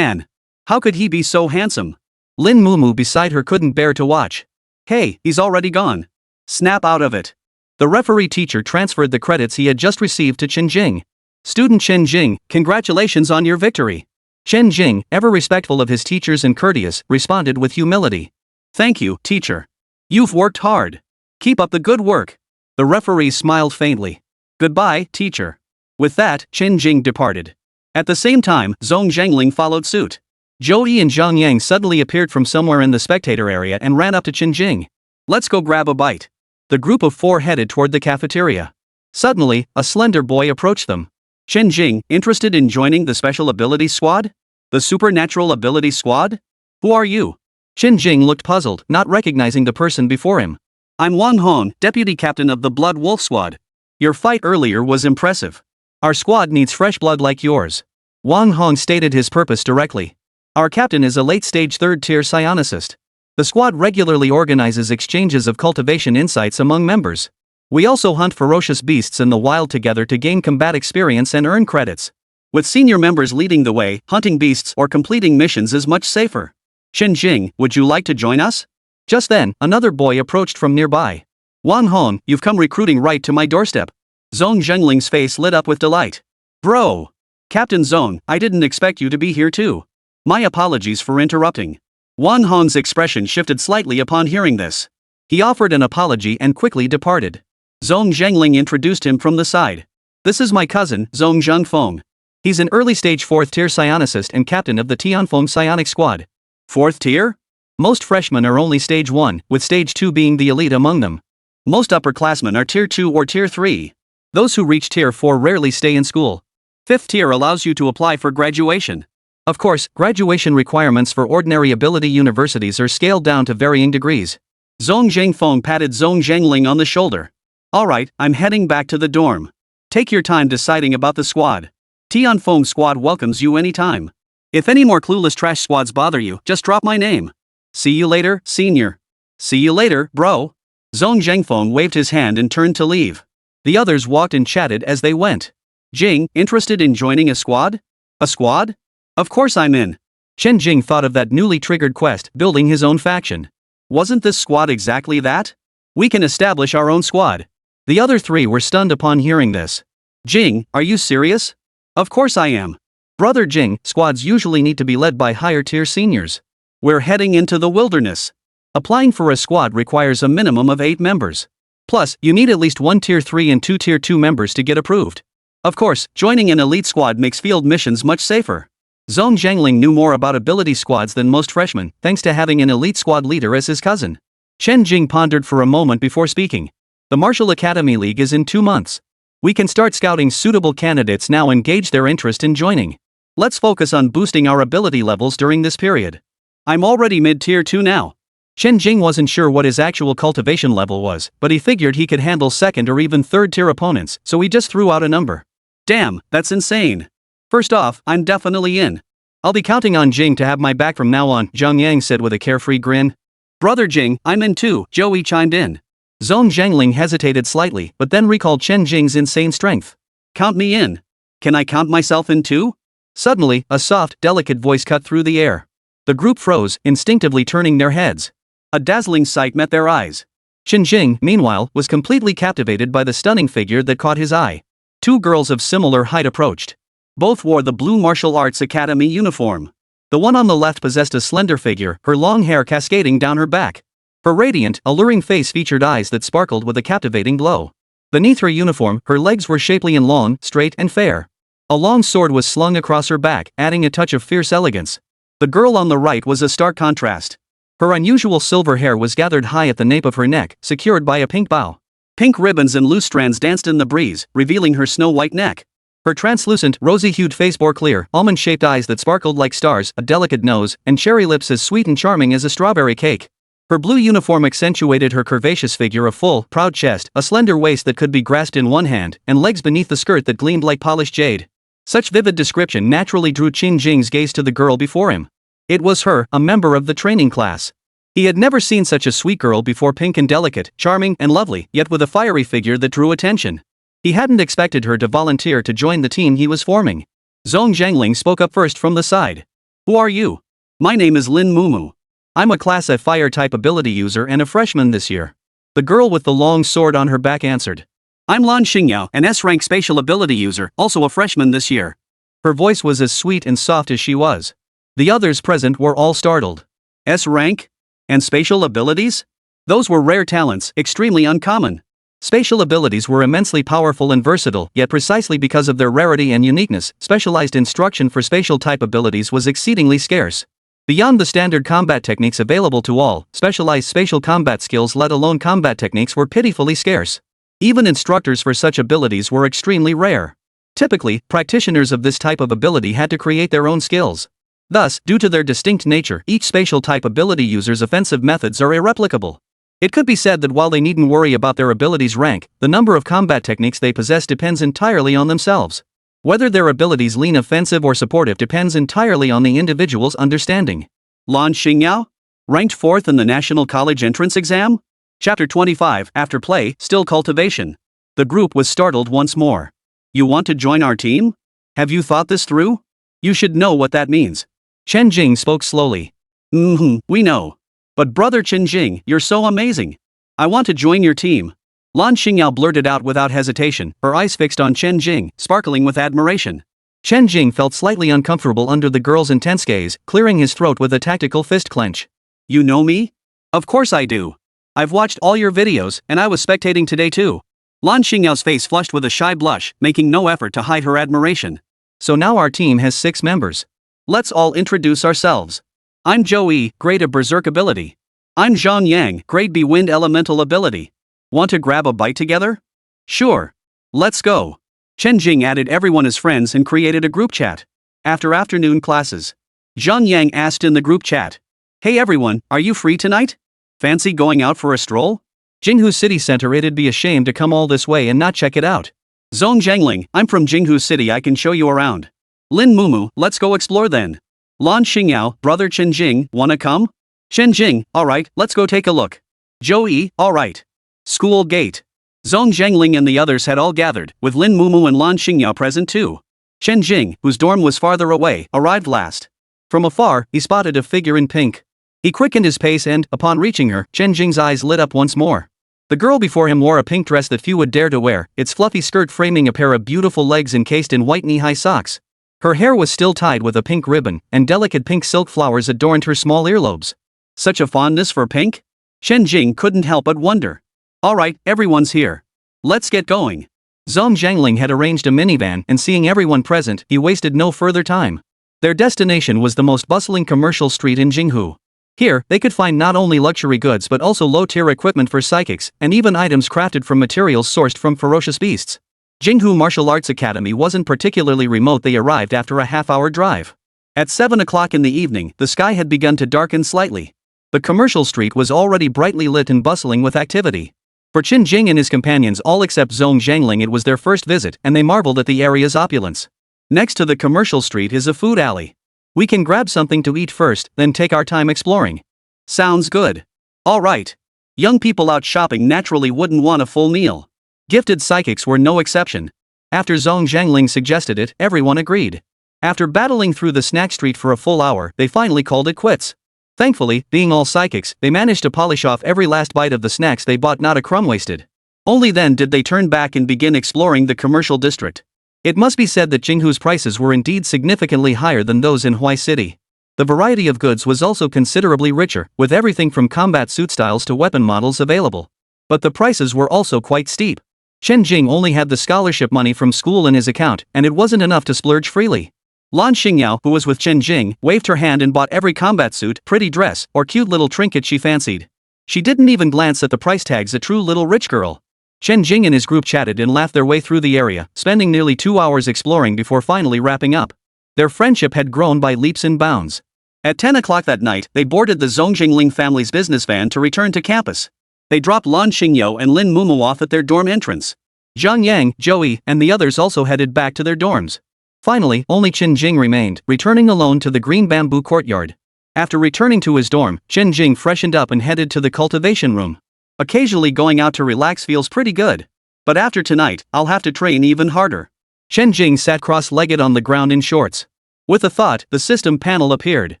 How could he be so handsome? Lin Mumu beside her couldn't bear to watch. Hey, he's already gone. Snap out of it. The referee teacher transferred the credits he had just received to Chen Jing. Student Chen Jing, congratulations on your victory. Chen Jing, ever respectful of his teachers and courteous, responded with humility. Thank you, teacher. You've worked hard. Keep up the good work. The referee smiled faintly. Goodbye, teacher. With that, Chen Jing departed. At the same time, Zhong Zhangling followed suit. Zhou Yi and Zhang Yang suddenly appeared from somewhere in the spectator area and ran up to Chen Jing. Let's go grab a bite. The group of four headed toward the cafeteria. Suddenly, a slender boy approached them. Chen Jing, interested in joining the Special Abilities Squad? The Supernatural Abilities Squad? Who are you? Chen Jing looked puzzled, not recognizing the person before him. I'm Wang Hong, Deputy Captain of the Blood Wolf Squad. Your fight earlier was impressive. Our squad needs fresh blood like yours. Wang Hong stated his purpose directly. Our captain is a late-stage third-tier psionicist. The squad regularly organizes exchanges of cultivation insights among members. We also hunt ferocious beasts in the wild together to gain combat experience and earn credits. With senior members leading the way, hunting beasts or completing missions is much safer. Chen Jing, would you like to join us? Just then, another boy approached from nearby. Wang Hong, you've come recruiting right to my doorstep. Zhong Zhangling's face lit up with delight. Bro! Captain Zong, I didn't expect you to be here too. My apologies for interrupting. Wan Hong's expression shifted slightly upon hearing this. He offered an apology and quickly departed. Zong Zhengling introduced him from the side. This is my cousin, Zong Zhengfeng. He's an early-stage 4th-tier psionicist and captain of the Tianfeng psionic squad. 4th tier? Most freshmen are only stage 1, with stage 2 being the elite among them. Most upperclassmen are tier 2 or tier 3. Those who reach tier 4 rarely stay in school. 5th tier allows you to apply for graduation. Of course, graduation requirements for ordinary ability universities are scaled down to varying degrees. Zong Zhengfeng patted Zong Zhengling on the shoulder. Alright, I'm heading back to the dorm. Take your time deciding about the squad. Tianfeng squad welcomes you anytime. If any more clueless trash squads bother you, just drop my name. See you later, senior. See you later, bro. Zong Zhengfeng waved his hand and turned to leave. The others walked and chatted as they went. Jing, interested in joining a squad? A squad? Of course I'm in. Chen Jing thought of that newly triggered quest, building his own faction. Wasn't this squad exactly that? We can establish our own squad. The other three were stunned upon hearing this. Jing, are you serious? Of course I am. Brother Jing, squads usually need to be led by higher tier seniors. We're heading into the wilderness. Applying for a squad requires a minimum of 8 members. Plus, you need at least 1 tier 3 and 2 tier 2 members to get approved. Of course, joining an elite squad makes field missions much safer. Zong Zhengling knew more about ability squads than most freshmen, thanks to having an elite squad leader as his cousin. Chen Jing pondered for a moment before speaking. The Martial Academy League is in 2 months. We can start scouting suitable candidates now and gauge their interest in joining. Let's focus on boosting our ability levels during this period. I'm already mid-tier 2 now. Chen Jing wasn't sure what his actual cultivation level was, but he figured he could handle 2nd or even 3rd tier opponents, so he just threw out a number. Damn, that's insane. First off, I'm definitely in. I'll be counting on Jing to have my back from now on, Zhang Yang said with a carefree grin. Brother Jing, I'm in too, Joey chimed in. Zong Zhengling hesitated slightly, but then recalled Chen Jing's insane strength. Count me in. Can I count myself in too? Suddenly, a soft, delicate voice cut through the air. The group froze, instinctively turning their heads. A dazzling sight met their eyes. Chen Jing, meanwhile, was completely captivated by the stunning figure that caught his eye. 2 girls of similar height approached. Both wore the Blue Martial Arts Academy uniform. The one on the left possessed a slender figure, her long hair cascading down her back. Her radiant, alluring face featured eyes that sparkled with a captivating glow. Beneath her uniform, her legs were shapely and long, straight and fair. A long sword was slung across her back, adding a touch of fierce elegance. The girl on the right was a stark contrast. Her unusual silver hair was gathered high at the nape of her neck, secured by a pink bow. Pink ribbons and loose strands danced in the breeze, revealing her snow-white neck. Her translucent, rosy-hued face bore clear, almond-shaped eyes that sparkled like stars, a delicate nose, and cherry lips as sweet and charming as a strawberry cake. Her blue uniform accentuated her curvaceous figure, a full, proud chest, a slender waist that could be grasped in one hand, and legs beneath the skirt that gleamed like polished jade. Such vivid description naturally drew Chen Jing's gaze to the girl before him. It was her, a member of the training class. He had never seen such a sweet girl before, pink and delicate, charming and lovely, yet with a fiery figure that drew attention. He hadn't expected her to volunteer to join the team he was forming. Zong Zhengling spoke up first from the side. Who are you? My name is Lin Mumu. I'm a Class F fire-type ability user and a freshman this year. The girl with the long sword on her back answered. I'm Lan Xingyao, an S-rank spatial ability user, also a freshman this year. Her voice was as sweet and soft as she was. The others present were all startled. S-rank? And spatial abilities? Those were rare talents, extremely uncommon. Spatial abilities were immensely powerful and versatile, yet precisely because of their rarity and uniqueness, specialized instruction for spatial-type abilities was exceedingly scarce. Beyond the standard combat techniques available to all, specialized spatial combat skills, let alone combat techniques, were pitifully scarce. Even instructors for such abilities were extremely rare. Typically, practitioners of this type of ability had to create their own skills. Thus, due to their distinct nature, each spatial-type ability user's offensive methods are irreplicable. It could be said that while they needn't worry about their abilities' rank, the number of combat techniques they possess depends entirely on themselves. Whether their abilities lean offensive or supportive depends entirely on the individual's understanding. Lan Xingyao? Ranked 4th in the National College Entrance Exam? Chapter 25, After Play, Still Cultivation. The group was startled once more. You want to join our team? Have you thought this through? You should know what that means. Chen Jing spoke slowly. We know. But brother Chen Jing, you're so amazing. I want to join your team. Lan Xingyao blurted out without hesitation, her eyes fixed on Chen Jing, sparkling with admiration. Chen Jing felt slightly uncomfortable under the girl's intense gaze, clearing his throat with a tactical fist clench. You know me? Of course I do. I've watched all your videos, and I was spectating today too. Lan Xingyao's face flushed with a shy blush, making no effort to hide her admiration. So now our team has 6 members. Let's all introduce ourselves. I'm Zhou Yi, grade of Berserk ability. I'm Zhang Yang, grade B Wind Elemental ability. Want to grab a bite together? Sure. Let's go. Chen Jing added everyone as friends and created a group chat. After afternoon classes, Zhang Yang asked in the group chat, "Hey everyone, are you free tonight? Fancy going out for a stroll?" Jinghu City Center. It'd be a shame to come all this way and not check it out. Zhong Zhangling, I'm from Jinghu City, I can show you around. Lin Mumu, let's go explore then. Lan Xingyao, brother Chen Jing, wanna come? Chen Jing, alright, let's go take a look. Zhou Yi, alright. School gate. Zhong Zhangling and the others had all gathered, with Lin Mumu and Lan Xingyao present too. Chen Jing, whose dorm was farther away, arrived last. From afar, he spotted a figure in pink. He quickened his pace and, upon reaching her, Chen Jing's eyes lit up once more. The girl before him wore a pink dress that few would dare to wear, its fluffy skirt framing a pair of beautiful legs encased in white knee-high socks. Her hair was still tied with a pink ribbon, and delicate pink silk flowers adorned her small earlobes. Such a fondness for pink? Chen Jing couldn't help but wonder. Alright, everyone's here. Let's get going. Zhong Zhangling had arranged a minivan, and seeing everyone present, he wasted no further time. Their destination was the most bustling commercial street in Jinghu. Here, they could find not only luxury goods but also low-tier equipment for psychics, and even items crafted from materials sourced from ferocious beasts. Jinghu Martial Arts Academy wasn't particularly remote. They arrived after a half-hour drive. At 7 o'clock in the evening, the sky had begun to darken slightly. The commercial street was already brightly lit and bustling with activity. For Chen Jing and his companions, all except Zhong Zhangling, it was their first visit, and they marveled at the area's opulence. Next to the commercial street is a food alley. We can grab something to eat first, then take our time exploring. Sounds good. Alright. Young people out shopping naturally wouldn't want a full meal. Gifted psychics were no exception. After Zhong Zhangling suggested it, everyone agreed. After battling through the snack street for a full hour, they finally called it quits. Thankfully, being all psychics, they managed to polish off every last bite of the snacks they bought, not a crumb wasted. Only then did they turn back and begin exploring the commercial district. It must be said that Jinghu's prices were indeed significantly higher than those in Huai City. The variety of goods was also considerably richer, with everything from combat suit styles to weapon models available. But the prices were also quite steep. Chen Jing only had the scholarship money from school in his account, and it wasn't enough to splurge freely. Lan Xingyao, who was with Chen Jing, waved her hand and bought every combat suit, pretty dress, or cute little trinket she fancied. She didn't even glance at the price tags, a true little rich girl. Chen Jing and his group chatted and laughed their way through the area, spending nearly 2 hours exploring before finally wrapping up. Their friendship had grown by leaps and bounds. At 10 o'clock that night, they boarded the Zhongjingling family's business van to return to campus. They dropped Lan Xingyao and Lin Mumu off at their dorm entrance. Zhang Yang, Zhou Yi, and the others also headed back to their dorms. Finally, only Chen Jing remained, returning alone to the green bamboo courtyard. After returning to his dorm, Chen Jing freshened up and headed to the cultivation room. Occasionally going out to relax feels pretty good. But after tonight, I'll have to train even harder. Chen Jing sat cross-legged on the ground in shorts. With a thought, the system panel appeared.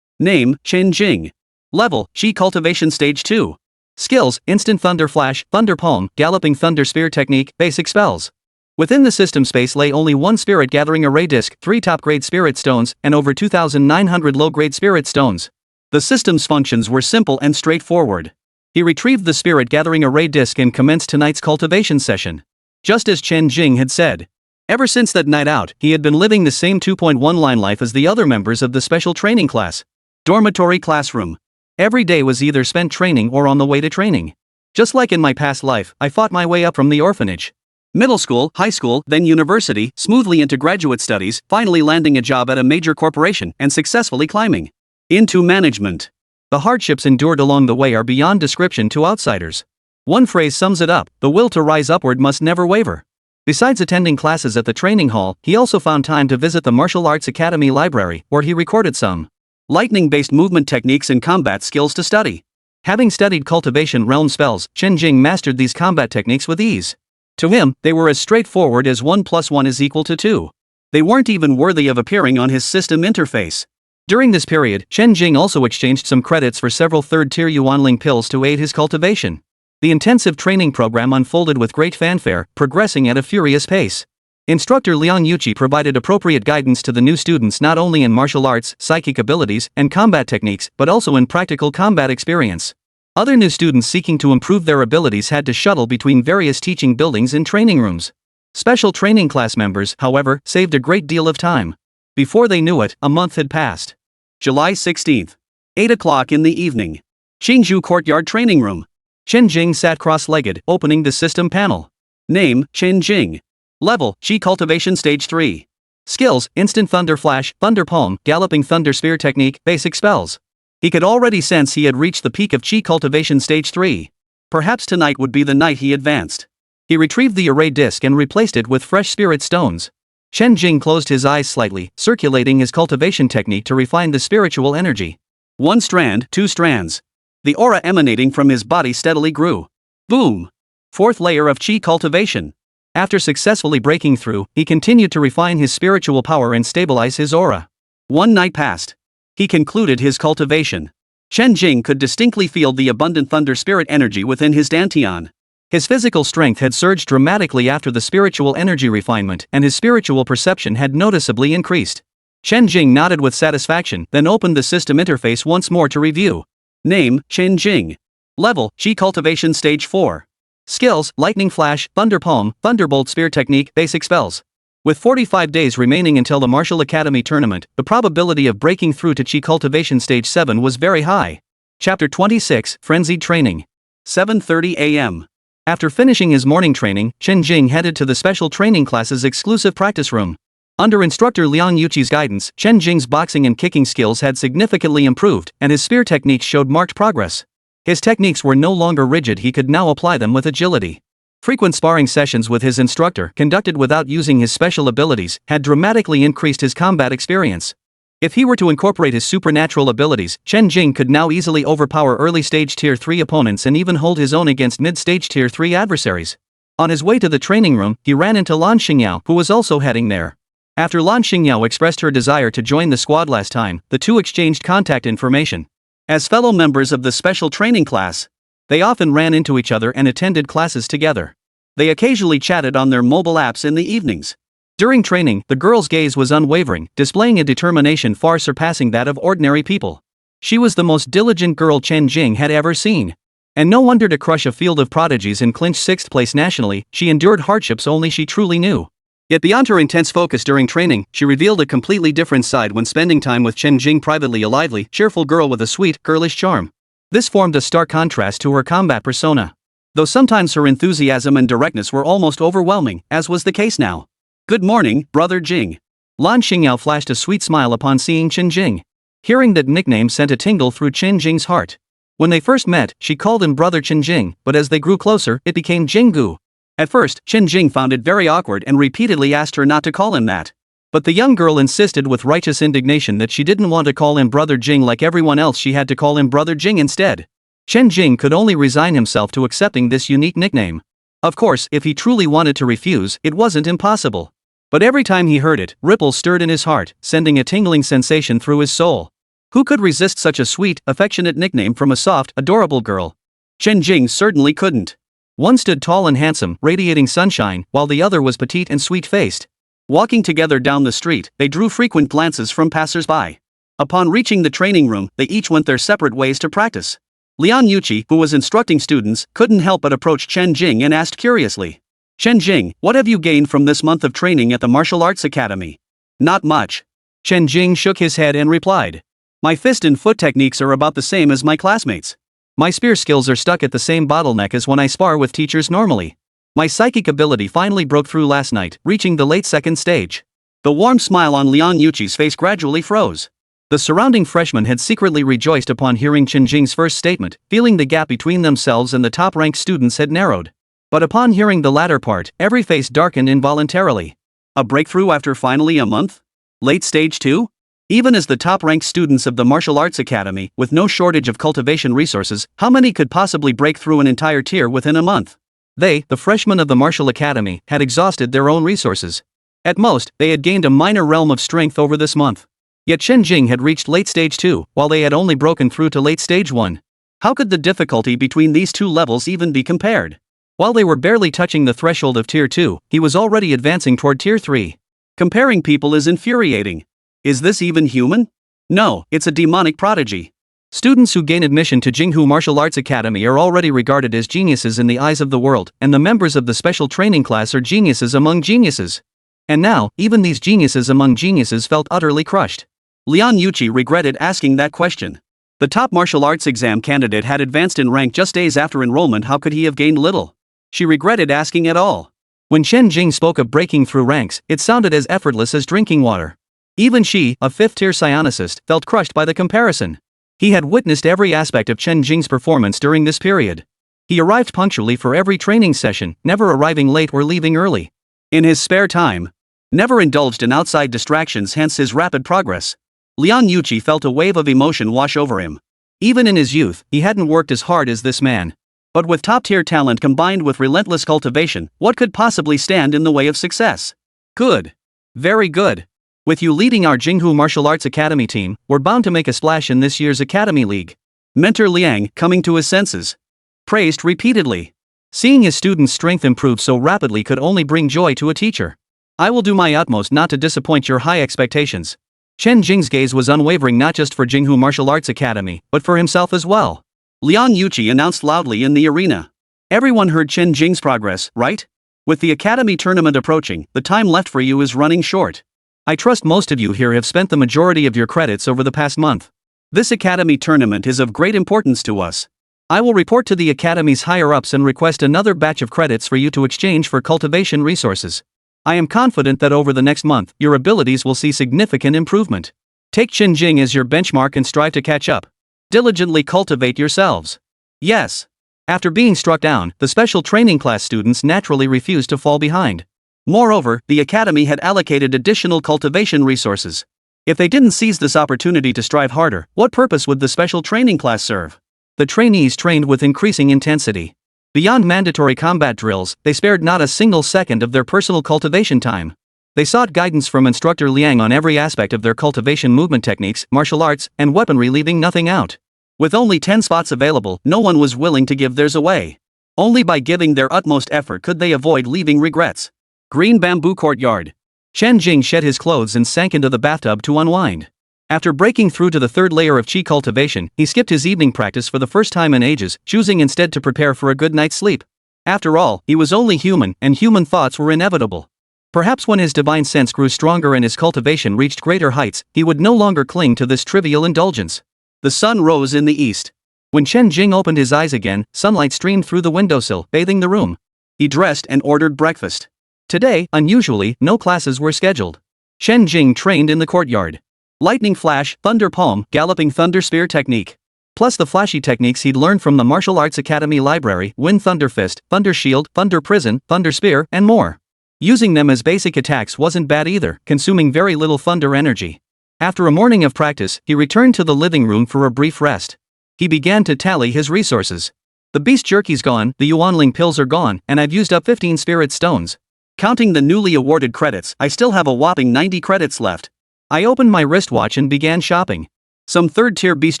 Name, Chen Jing. Level, Qi Cultivation Stage 2. Skills, Instant Thunder Flash, Thunder Palm, Galloping Thunder Spear Technique, Basic Spells. Within the system space lay only one spirit gathering array disc, 3 top-grade spirit stones, and over 2,900 low-grade spirit stones. The system's functions were simple and straightforward. He retrieved the spirit gathering array disc and commenced tonight's cultivation session. Just as Chen Jing had said. Ever since that night out, he had been living the same 2.1 line life as the other members of the special training class. Dormitory classroom. Every day was either spent training or on the way to training. Just like in my past life, I fought my way up from the orphanage. Middle school, high school, then university, smoothly into graduate studies, finally landing a job at a major corporation and successfully climbing into management. The hardships endured along the way are beyond description to outsiders. One phrase sums it up: the will to rise upward must never waver. Besides attending classes at the training hall, he also found time to visit the Martial Arts Academy library, where he recorded some lightning-based movement techniques and combat skills to study. Having studied cultivation realm spells, Chen Jing mastered these combat techniques with ease. To him, they were as straightforward as 1 + 1 = 2. They weren't even worthy of appearing on his system interface. During this period, Chen Jing also exchanged some credits for several third-tier Yuanling pills to aid his cultivation. The intensive training program unfolded with great fanfare, progressing at a furious pace. Instructor Liang Yuqi provided appropriate guidance to the new students not only in martial arts, psychic abilities, and combat techniques, but also in practical combat experience. Other new students seeking to improve their abilities had to shuttle between various teaching buildings and training rooms. Special training class members, however, saved a great deal of time. Before they knew it, a month had passed. July 16th. 8 o'clock in the evening. Qingzhou Courtyard Training Room. Chen Jing sat cross-legged, opening the system panel. Name, Chen Jing. Level, Qi Cultivation Stage 3. Skills, Instant Thunder Flash, Thunder Palm, Galloping Thunder Spear Technique, Basic Spells. He could already sense he had reached the peak of Qi Cultivation Stage 3. Perhaps tonight would be the night he advanced. He retrieved the array disc and replaced it with fresh spirit stones. Chen Jing closed his eyes slightly, circulating his cultivation technique to refine the spiritual energy. 1 strand, 2 strands. The aura emanating from his body steadily grew. Boom! 4th layer of Qi cultivation. After successfully breaking through, he continued to refine his spiritual power and stabilize his aura. 1 night passed. He concluded his cultivation. Chen Jing could distinctly feel the abundant thunder spirit energy within his dantian. His physical strength had surged dramatically after the spiritual energy refinement, and his spiritual perception had noticeably increased. Chen Jing nodded with satisfaction, then opened the system interface once more to review. Name, Chen Jing. Level, Qi Cultivation Stage 4. Skills, Lightning Flash, Thunder Palm, Thunderbolt Spear Technique, Basic Spells. With 45 days remaining until the Martial Academy tournament, the probability of breaking through to Qi Cultivation Stage 7 was very high. Chapter 26, Frenzied Training. 7:30 a.m. After finishing his morning training, Chen Jing headed to the special training class's exclusive practice room. Under instructor Liang Yuqi's guidance, Chen Jing's boxing and kicking skills had significantly improved, and his spear techniques showed marked progress. His techniques were no longer rigid, he could now apply them with agility. Frequent sparring sessions with his instructor, conducted without using his special abilities, had dramatically increased his combat experience. If he were to incorporate his supernatural abilities, Chen Jing could now easily overpower early-stage Tier 3 opponents and even hold his own against mid-stage Tier 3 adversaries. On his way to the training room, he ran into Lan Xingyao, who was also heading there. After Lan Xingyao expressed her desire to join the squad last time, the two exchanged contact information. As fellow members of the special training class, they often ran into each other and attended classes together. They occasionally chatted on their mobile apps in the evenings. During training, the girl's gaze was unwavering, displaying a determination far surpassing that of ordinary people. She was the most diligent girl Chen Jing had ever seen. And no wonder to crush a field of prodigies and clinch 6th place nationally, she endured hardships only she truly knew. Yet beyond her intense focus during training, she revealed a completely different side when spending time with Chen Jing privately, a lively, cheerful girl with a sweet, girlish charm. This formed a stark contrast to her combat persona. Though sometimes her enthusiasm and directness were almost overwhelming, as was the case now. Good morning, Brother Jing. Lan Xingyao flashed a sweet smile upon seeing Chen Jing. Hearing that nickname sent a tingle through Chen Jing's heart. When they first met, she called him Brother Chen Jing, but as they grew closer, it became Jinggu. At first, Chen Jing found it very awkward and repeatedly asked her not to call him that. But the young girl insisted with righteous indignation that she didn't want to call him Brother Jing like everyone else, she had to call him Brother Jing instead. Chen Jing could only resign himself to accepting this unique nickname. Of course, if he truly wanted to refuse, it wasn't impossible. But every time he heard it, ripples stirred in his heart, sending a tingling sensation through his soul. Who could resist such a sweet, affectionate nickname from a soft, adorable girl? Chen Jing certainly couldn't. One stood tall and handsome, radiating sunshine, while the other was petite and sweet-faced. Walking together down the street, they drew frequent glances from passers-by. Upon reaching the training room, they each went their separate ways to practice. Liang Yuqi, who was instructing students, couldn't help but approach Chen Jing and asked curiously, "Chen Jing, what have you gained from this month of training at the Martial Arts Academy?" "Not much." Chen Jing shook his head and replied, "My fist and foot techniques are about the same as my classmates. My spear skills are stuck at the same bottleneck as when I spar with teachers normally. My psychic ability finally broke through last night, reaching the late 2nd stage." The warm smile on Liang Yuqi's face gradually froze. The surrounding freshmen had secretly rejoiced upon hearing Chen Jing's first statement, feeling the gap between themselves and the top-ranked students had narrowed. But upon hearing the latter part, every face darkened involuntarily. A breakthrough after finally a month? Late stage 2? Even as the top-ranked students of the Martial Arts Academy, with no shortage of cultivation resources, how many could possibly break through an entire tier within a month? They, the freshmen of the Martial Academy, had exhausted their own resources. At most, they had gained a minor realm of strength over this month. Yet Chen Jing had reached late stage 2, while they had only broken through to late stage 1. How could the difficulty between these two levels even be compared? While they were barely touching the threshold of Tier 2, he was already advancing toward Tier 3. Comparing people is infuriating. Is this even human? No, it's a demonic prodigy. Students who gain admission to Jinghu Martial Arts Academy are already regarded as geniuses in the eyes of the world, and the members of the special training class are geniuses among geniuses. And now, even these geniuses among geniuses felt utterly crushed. Lian Yuqi regretted asking that question. The top martial arts exam candidate had advanced in rank just days after enrollment. How could he have gained little? She regretted asking at all. When Chen Jing spoke of breaking through ranks, it sounded as effortless as drinking water. Even she, a fifth-tier psionicist, felt crushed by the comparison. He had witnessed every aspect of Chen Jing's performance during this period. He arrived punctually for every training session, never arriving late or leaving early. In his spare time, never indulged in outside distractions, hence his rapid progress. Lian Yuqi felt a wave of emotion wash over him. Even in his youth, he hadn't worked as hard as this man. But with top-tier talent combined with relentless cultivation, what could possibly stand in the way of success? Good. Very good. With you leading our Jinghu Martial Arts Academy team, we're bound to make a splash in this year's Academy League. Mentor Liang, coming to his senses, praised repeatedly. Seeing his students' strength improve so rapidly could only bring joy to a teacher. I will do my utmost not to disappoint your high expectations. Chen Jing's gaze was unwavering not just for Jinghu Martial Arts Academy, but for himself as well. Lian Yuqi announced loudly in the arena. Everyone heard Chen Jing's progress, right? With the Academy tournament approaching, the time left for you is running short. I trust most of you here have spent the majority of your credits over the past month. This Academy tournament is of great importance to us. I will report to the Academy's higher-ups and request another batch of credits for you to exchange for cultivation resources. I am confident that over the next month, your abilities will see significant improvement. Take Chen Jing as your benchmark and strive to catch up. Diligently cultivate yourselves. Yes. After being struck down, the special training class students naturally refused to fall behind. Moreover, the Academy had allocated additional cultivation resources. If they didn't seize this opportunity to strive harder, what purpose would the special training class serve? The trainees trained with increasing intensity. Beyond mandatory combat drills, they spared not a single second of their personal cultivation time. They sought guidance from Instructor Liang on every aspect of their cultivation movement techniques, martial arts, and weaponry, leaving nothing out. With only 10 spots available, no one was willing to give theirs away. Only by giving their utmost effort could they avoid leaving regrets. Green Bamboo Courtyard. Chen Jing shed his clothes and sank into the bathtub to unwind. After breaking through to the third layer of Qi cultivation, he skipped his evening practice for the first time in ages, choosing instead to prepare for a good night's sleep. After all, he was only human, and human thoughts were inevitable. Perhaps when his divine sense grew stronger and his cultivation reached greater heights, he would no longer cling to this trivial indulgence. The sun rose in the east. When Chen Jing opened his eyes again, sunlight streamed through the windowsill, bathing the room. He dressed and ordered breakfast. Today, unusually, no classes were scheduled. Chen Jing trained in the courtyard. Lightning flash, thunder palm, galloping thunder spear technique. Plus the flashy techniques he'd learned from the Martial Arts Academy library, wind thunder fist, thunder shield, thunder prison, thunder spear, and more. Using them as basic attacks wasn't bad either, consuming very little thunder energy. After a morning of practice, he returned to the living room for a brief rest. He began to tally his resources. The beast jerky's gone, the Yuanling pills are gone, and I've used up 15 spirit stones. Counting the newly awarded credits, I still have a whopping 90 credits left. I opened my wristwatch and began shopping. Some third-tier beast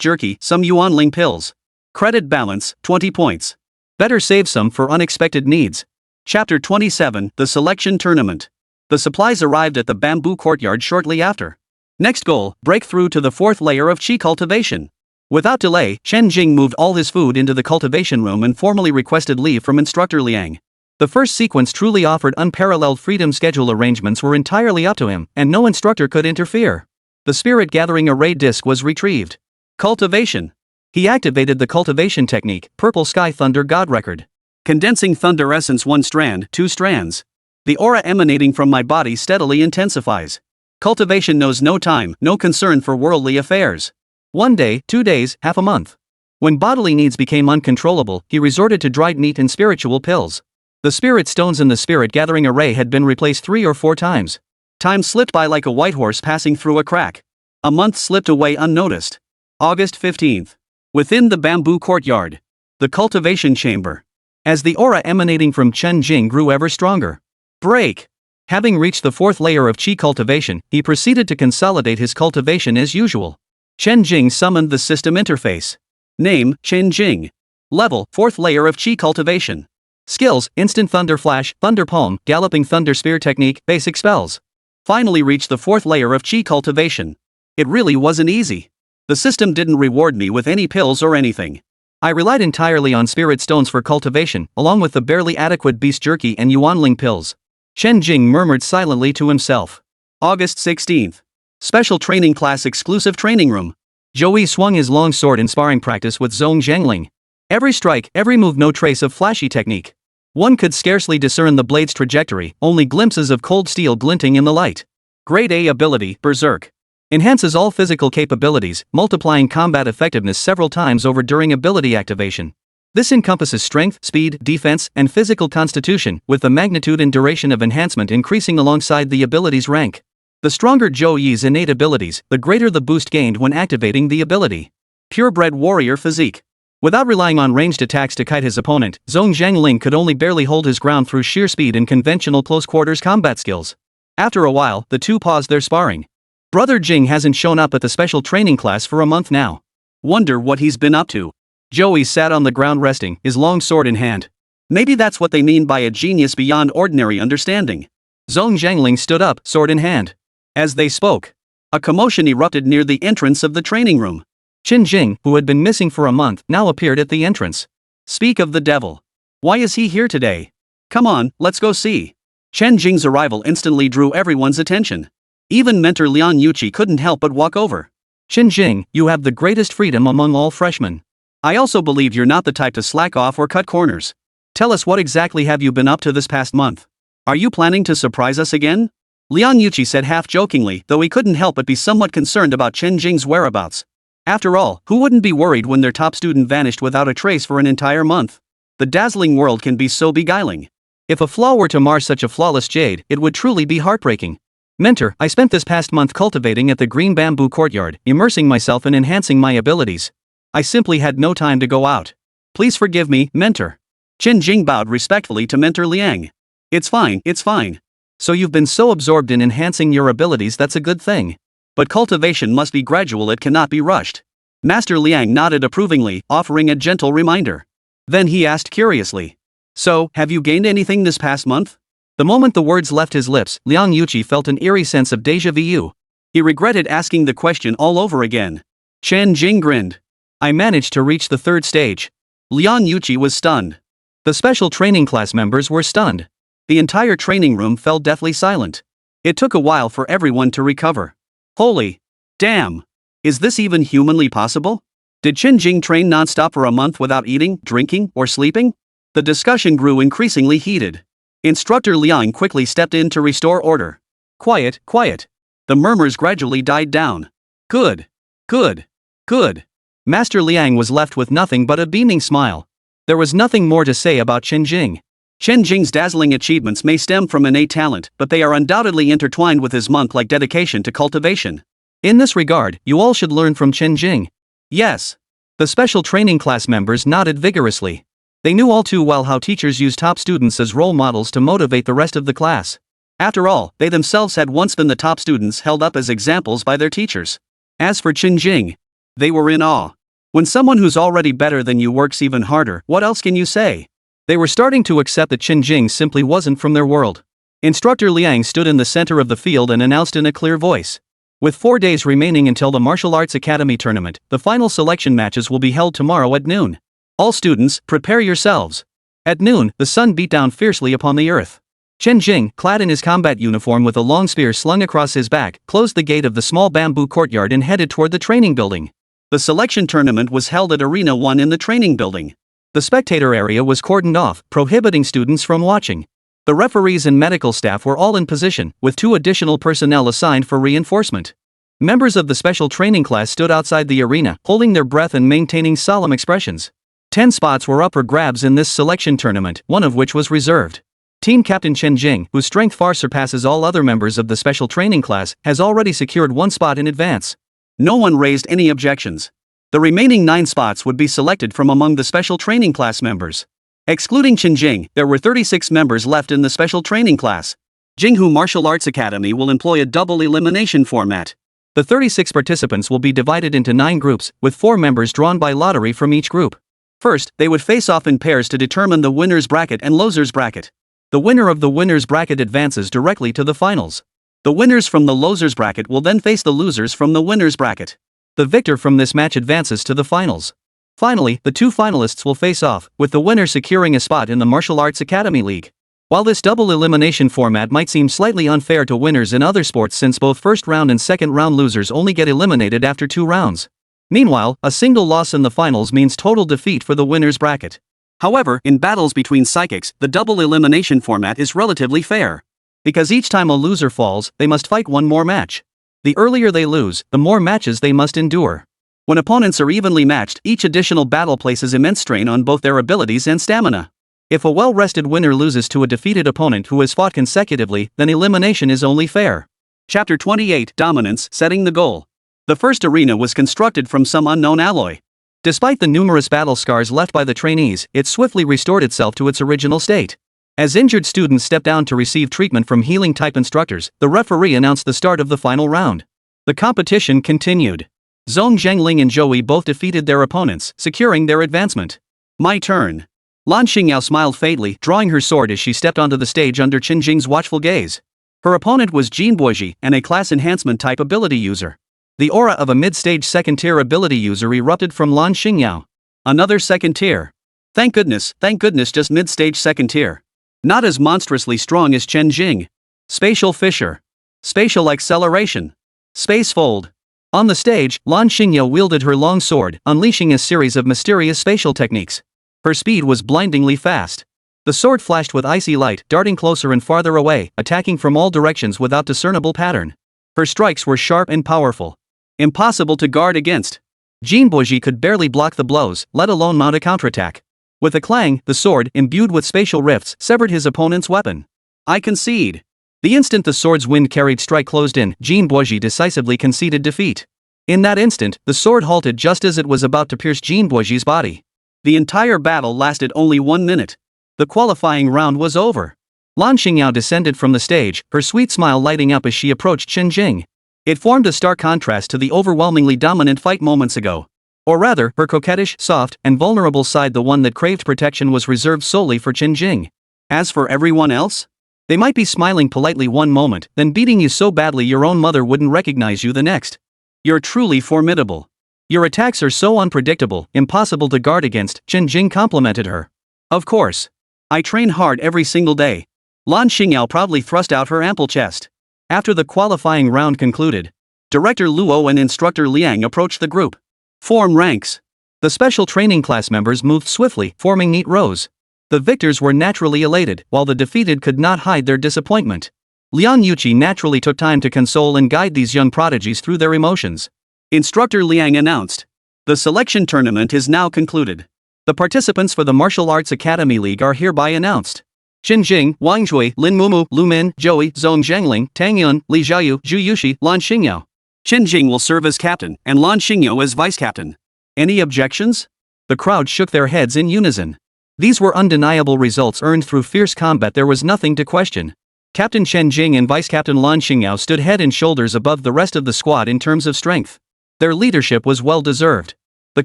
jerky, some Yuanling pills. Credit balance, 20 points. Better save some for unexpected needs. Chapter 27, The Selection Tournament. The supplies arrived at the bamboo courtyard shortly after. Next goal, break through to the fourth layer of Qi cultivation. Without delay, Chen Jing moved all his food into the cultivation room and formally requested leave from Instructor Liang. The first sequence truly offered unparalleled freedom. Schedule arrangements were entirely up to him, and no instructor could interfere. The spirit gathering array disc was retrieved. Cultivation. He activated the cultivation technique, Purple Sky Thunder God Record. Condensing thunder essence 1 strand, 2 strands. The aura emanating from my body steadily intensifies. Cultivation knows no time, no concern for worldly affairs. 1 day, 2 days, half a month. When bodily needs became uncontrollable, he resorted to dried meat and spiritual pills. The spirit stones in the spirit gathering array had been replaced 3 or 4 times. Time slipped by like a white horse passing through a crack. A month slipped away unnoticed. August 15th. Within the bamboo courtyard. The cultivation chamber. As the aura emanating from Chen Jing grew ever stronger. Break. Having reached the fourth layer of Qi cultivation, he proceeded to consolidate his cultivation as usual. Chen Jing summoned the system interface. Name, Chen Jing. Level, 4th layer of Qi cultivation. Skills, Instant Thunder Flash, Thunder Palm, Galloping Thunder Spear Technique, Basic Spells. Finally reached the 4th layer of Qi cultivation. It really wasn't easy. The system didn't reward me with any pills or anything. I relied entirely on spirit stones for cultivation, along with the barely adequate beast jerky and yuanling pills. Chen Jing murmured silently to himself. August 16th. Special training class exclusive training room. Joey swung his long sword in sparring practice with Zhong Zhangling. Every strike, every move, no trace of flashy technique. One could scarcely discern the blade's trajectory, only glimpses of cold steel glinting in the light. Grade A ability, Berserk. Enhances all physical capabilities, multiplying combat effectiveness several times over during ability activation. This encompasses strength, speed, defense, and physical constitution, with the magnitude and duration of enhancement increasing alongside the ability's rank. The stronger Zhou Yi's innate abilities, the greater the boost gained when activating the ability. Purebred warrior physique. Without relying on ranged attacks to kite his opponent, Zhong Zhangling could only barely hold his ground through sheer speed and conventional close-quarters combat skills. After a while, the two paused their sparring. Brother Jing hasn't shown up at the special training class for a month now. Wonder what he's been up to. Joey sat on the ground resting, his long sword in hand. Maybe that's what they mean by a genius beyond ordinary understanding. Zhong Zhangling stood up, sword in hand. As they spoke, a commotion erupted near the entrance of the training room. Chen Jing, who had been missing for a month, now appeared at the entrance. Speak of the devil. Why is he here today? Come on, let's go see. Chen Jing's arrival instantly drew everyone's attention. Even mentor Liang Yuqi couldn't help but walk over. Chen Jing, you have the greatest freedom among all freshmen. I also believe you're not the type to slack off or cut corners. Tell us, what exactly have you been up to this past month? Are you planning to surprise us again? Liang Yuqi said half-jokingly, though he couldn't help but be somewhat concerned about Chen Jing's whereabouts. After all, who wouldn't be worried when their top student vanished without a trace for an entire month? The dazzling world can be so beguiling. If a flaw were to mar such a flawless jade, it would truly be heartbreaking. Mentor, I spent this past month cultivating at the Green Bamboo Courtyard, immersing myself and enhancing my abilities. I simply had no time to go out. Please forgive me, Mentor. Chen Jing bowed respectfully to Mentor Liang. It's fine, it's fine. So you've been so absorbed in enhancing your abilities, that's a good thing. But cultivation must be gradual, it cannot be rushed. Master Liang nodded approvingly, offering a gentle reminder. Then he asked curiously. So, have you gained anything this past month? The moment the words left his lips, Liang Yuqi felt an eerie sense of déjà vu. He regretted asking the question all over again. Chen Jing grinned. I managed to reach the 3rd stage. Liang Yuqi was stunned. The special training class members were stunned. The entire training room fell deathly silent. It took a while for everyone to recover. Holy damn! Is this even humanly possible? Did Chen Jing train non-stop for a month without eating, drinking, or sleeping? The discussion grew increasingly heated. Instructor Liang quickly stepped in to restore order. Quiet, quiet. The murmurs gradually died down. Good. Good. Good. Master Liang was left with nothing but a beaming smile. There was nothing more to say about Chen Jing. Chen Jing's dazzling achievements may stem from innate talent, but they are undoubtedly intertwined with his monk-like dedication to cultivation. In this regard, you all should learn from Chen Jing. Yes. The special training class members nodded vigorously. They knew all too well how teachers use top students as role models to motivate the rest of the class. After all, they themselves had once been the top students held up as examples by their teachers. As for Chen Jing, they were in awe. When someone who's already better than you works even harder, what else can you say? They were starting to accept that Chen Jing simply wasn't from their world. Instructor Liang stood in the center of the field and announced in a clear voice. With 4 days remaining until the Martial Arts Academy tournament, the final selection matches will be held tomorrow at noon. All students, prepare yourselves. At noon, the sun beat down fiercely upon the earth. Chen Jing, clad in his combat uniform with a long spear slung across his back, closed the gate of the small bamboo courtyard and headed toward the training building. The selection tournament was held at Arena 1 in the training building. The spectator area was cordoned off, prohibiting students from watching. The referees and medical staff were all in position, with 2 additional personnel assigned for reinforcement. Members of the special training class stood outside the arena, holding their breath and maintaining solemn expressions. 10 spots were up for grabs in this selection tournament, one of which was reserved. Team Captain Chen Jing, whose strength far surpasses all other members of the special training class, has already secured 1 spot in advance. No one raised any objections. The remaining 9 spots would be selected from among the special training class members. Excluding Chen Jing, there were 36 members left in the special training class. Jinghu Martial Arts Academy will employ a double elimination format. The 36 participants will be divided into 9 groups, with 4 members drawn by lottery from each group. First, they would face off in pairs to determine the winner's bracket and loser's bracket. The winner of the winner's bracket advances directly to the finals. The winners from the loser's bracket will then face the losers from the winner's bracket. The victor from this match advances to the finals. Finally, the 2 finalists will face off, with the winner securing a spot in the Martial Arts Academy League. While this double elimination format might seem slightly unfair to winners in other sports since both first round and second round losers only get eliminated after 2 rounds. Meanwhile, a single loss in the finals means total defeat for the winner's bracket. However, in battles between psychics, the double elimination format is relatively fair. Because each time a loser falls, they must fight one more match. The earlier they lose, the more matches they must endure. When opponents are evenly matched, each additional battle places immense strain on both their abilities and stamina. If a well-rested winner loses to a defeated opponent who has fought consecutively, then elimination is only fair. Chapter 28: Dominance, Setting the Goal. The first arena was constructed from some unknown alloy. Despite the numerous battle scars left by the trainees, it swiftly restored itself to its original state. As injured students stepped down to receive treatment from healing-type instructors, the referee announced the start of the final round. The competition continued. Zhong Zhengling and Joey both defeated their opponents, securing their advancement. My turn. Lan Xingyao smiled faintly, drawing her sword as she stepped onto the stage under Chen Jing's watchful gaze. Her opponent was Jin Boiji, and a class enhancement type ability user. The aura of a mid-stage second-tier ability user erupted from Lan Xingyao. Another second tier. Thank goodness, just mid-stage second tier. Not as monstrously strong as Chen Jing. Spatial Fissure. Spatial Acceleration. Space Fold. On the stage, Lan Xingyao wielded her long sword, unleashing a series of mysterious spatial techniques. Her speed was blindingly fast. The sword flashed with icy light, darting closer and farther away, attacking from all directions without discernible pattern. Her strikes were sharp and powerful. Impossible to guard against. Jin Boiji could barely block the blows, let alone mount a counterattack. With a clang, the sword, imbued with spatial rifts, severed his opponent's weapon. I concede. The instant the sword's wind-carried strike closed in, Jin Boiji decisively conceded defeat. In that instant, the sword halted just as it was about to pierce Jin Boiji's body. The entire battle lasted only 1 minute. The qualifying round was over. Lan Xingyao descended from the stage, her sweet smile lighting up as she approached Chen Jing. It formed a stark contrast to the overwhelmingly dominant fight moments ago. Or rather, her coquettish, soft, and vulnerable side, the one that craved protection, was reserved solely for Chen Jing. As for everyone else? They might be smiling politely one moment, then beating you so badly your own mother wouldn't recognize you the next. You're truly formidable. Your attacks are so unpredictable, impossible to guard against, Chen Jing complimented her. Of course. I train hard every single day. Lan Xingyao proudly thrust out her ample chest. After the qualifying round concluded, Director Luo and Instructor Liang approached the group. Form ranks. The special training class members moved swiftly, forming neat rows. The victors were naturally elated, while the defeated could not hide their disappointment. Liang Yuqi naturally took time to console and guide these young prodigies through their emotions. Instructor Liang announced. The selection tournament is now concluded. The participants for the Martial Arts Academy League are hereby announced. Chen Jing, Wang Zhui, Lin Mumu, Lu Min, Joey, Zhong Zhengling, Tang Yun, Li Xiaoyu, Zhu Yuxi, Lan Xingyao. Chen Jing will serve as captain, and Lan Xingyao as vice-captain. Any objections? The crowd shook their heads in unison. These were undeniable results earned through fierce combat. There was nothing to question. Captain Chen Jing and Vice-Captain Lan Xingyao stood head and shoulders above the rest of the squad in terms of strength. Their leadership was well-deserved. The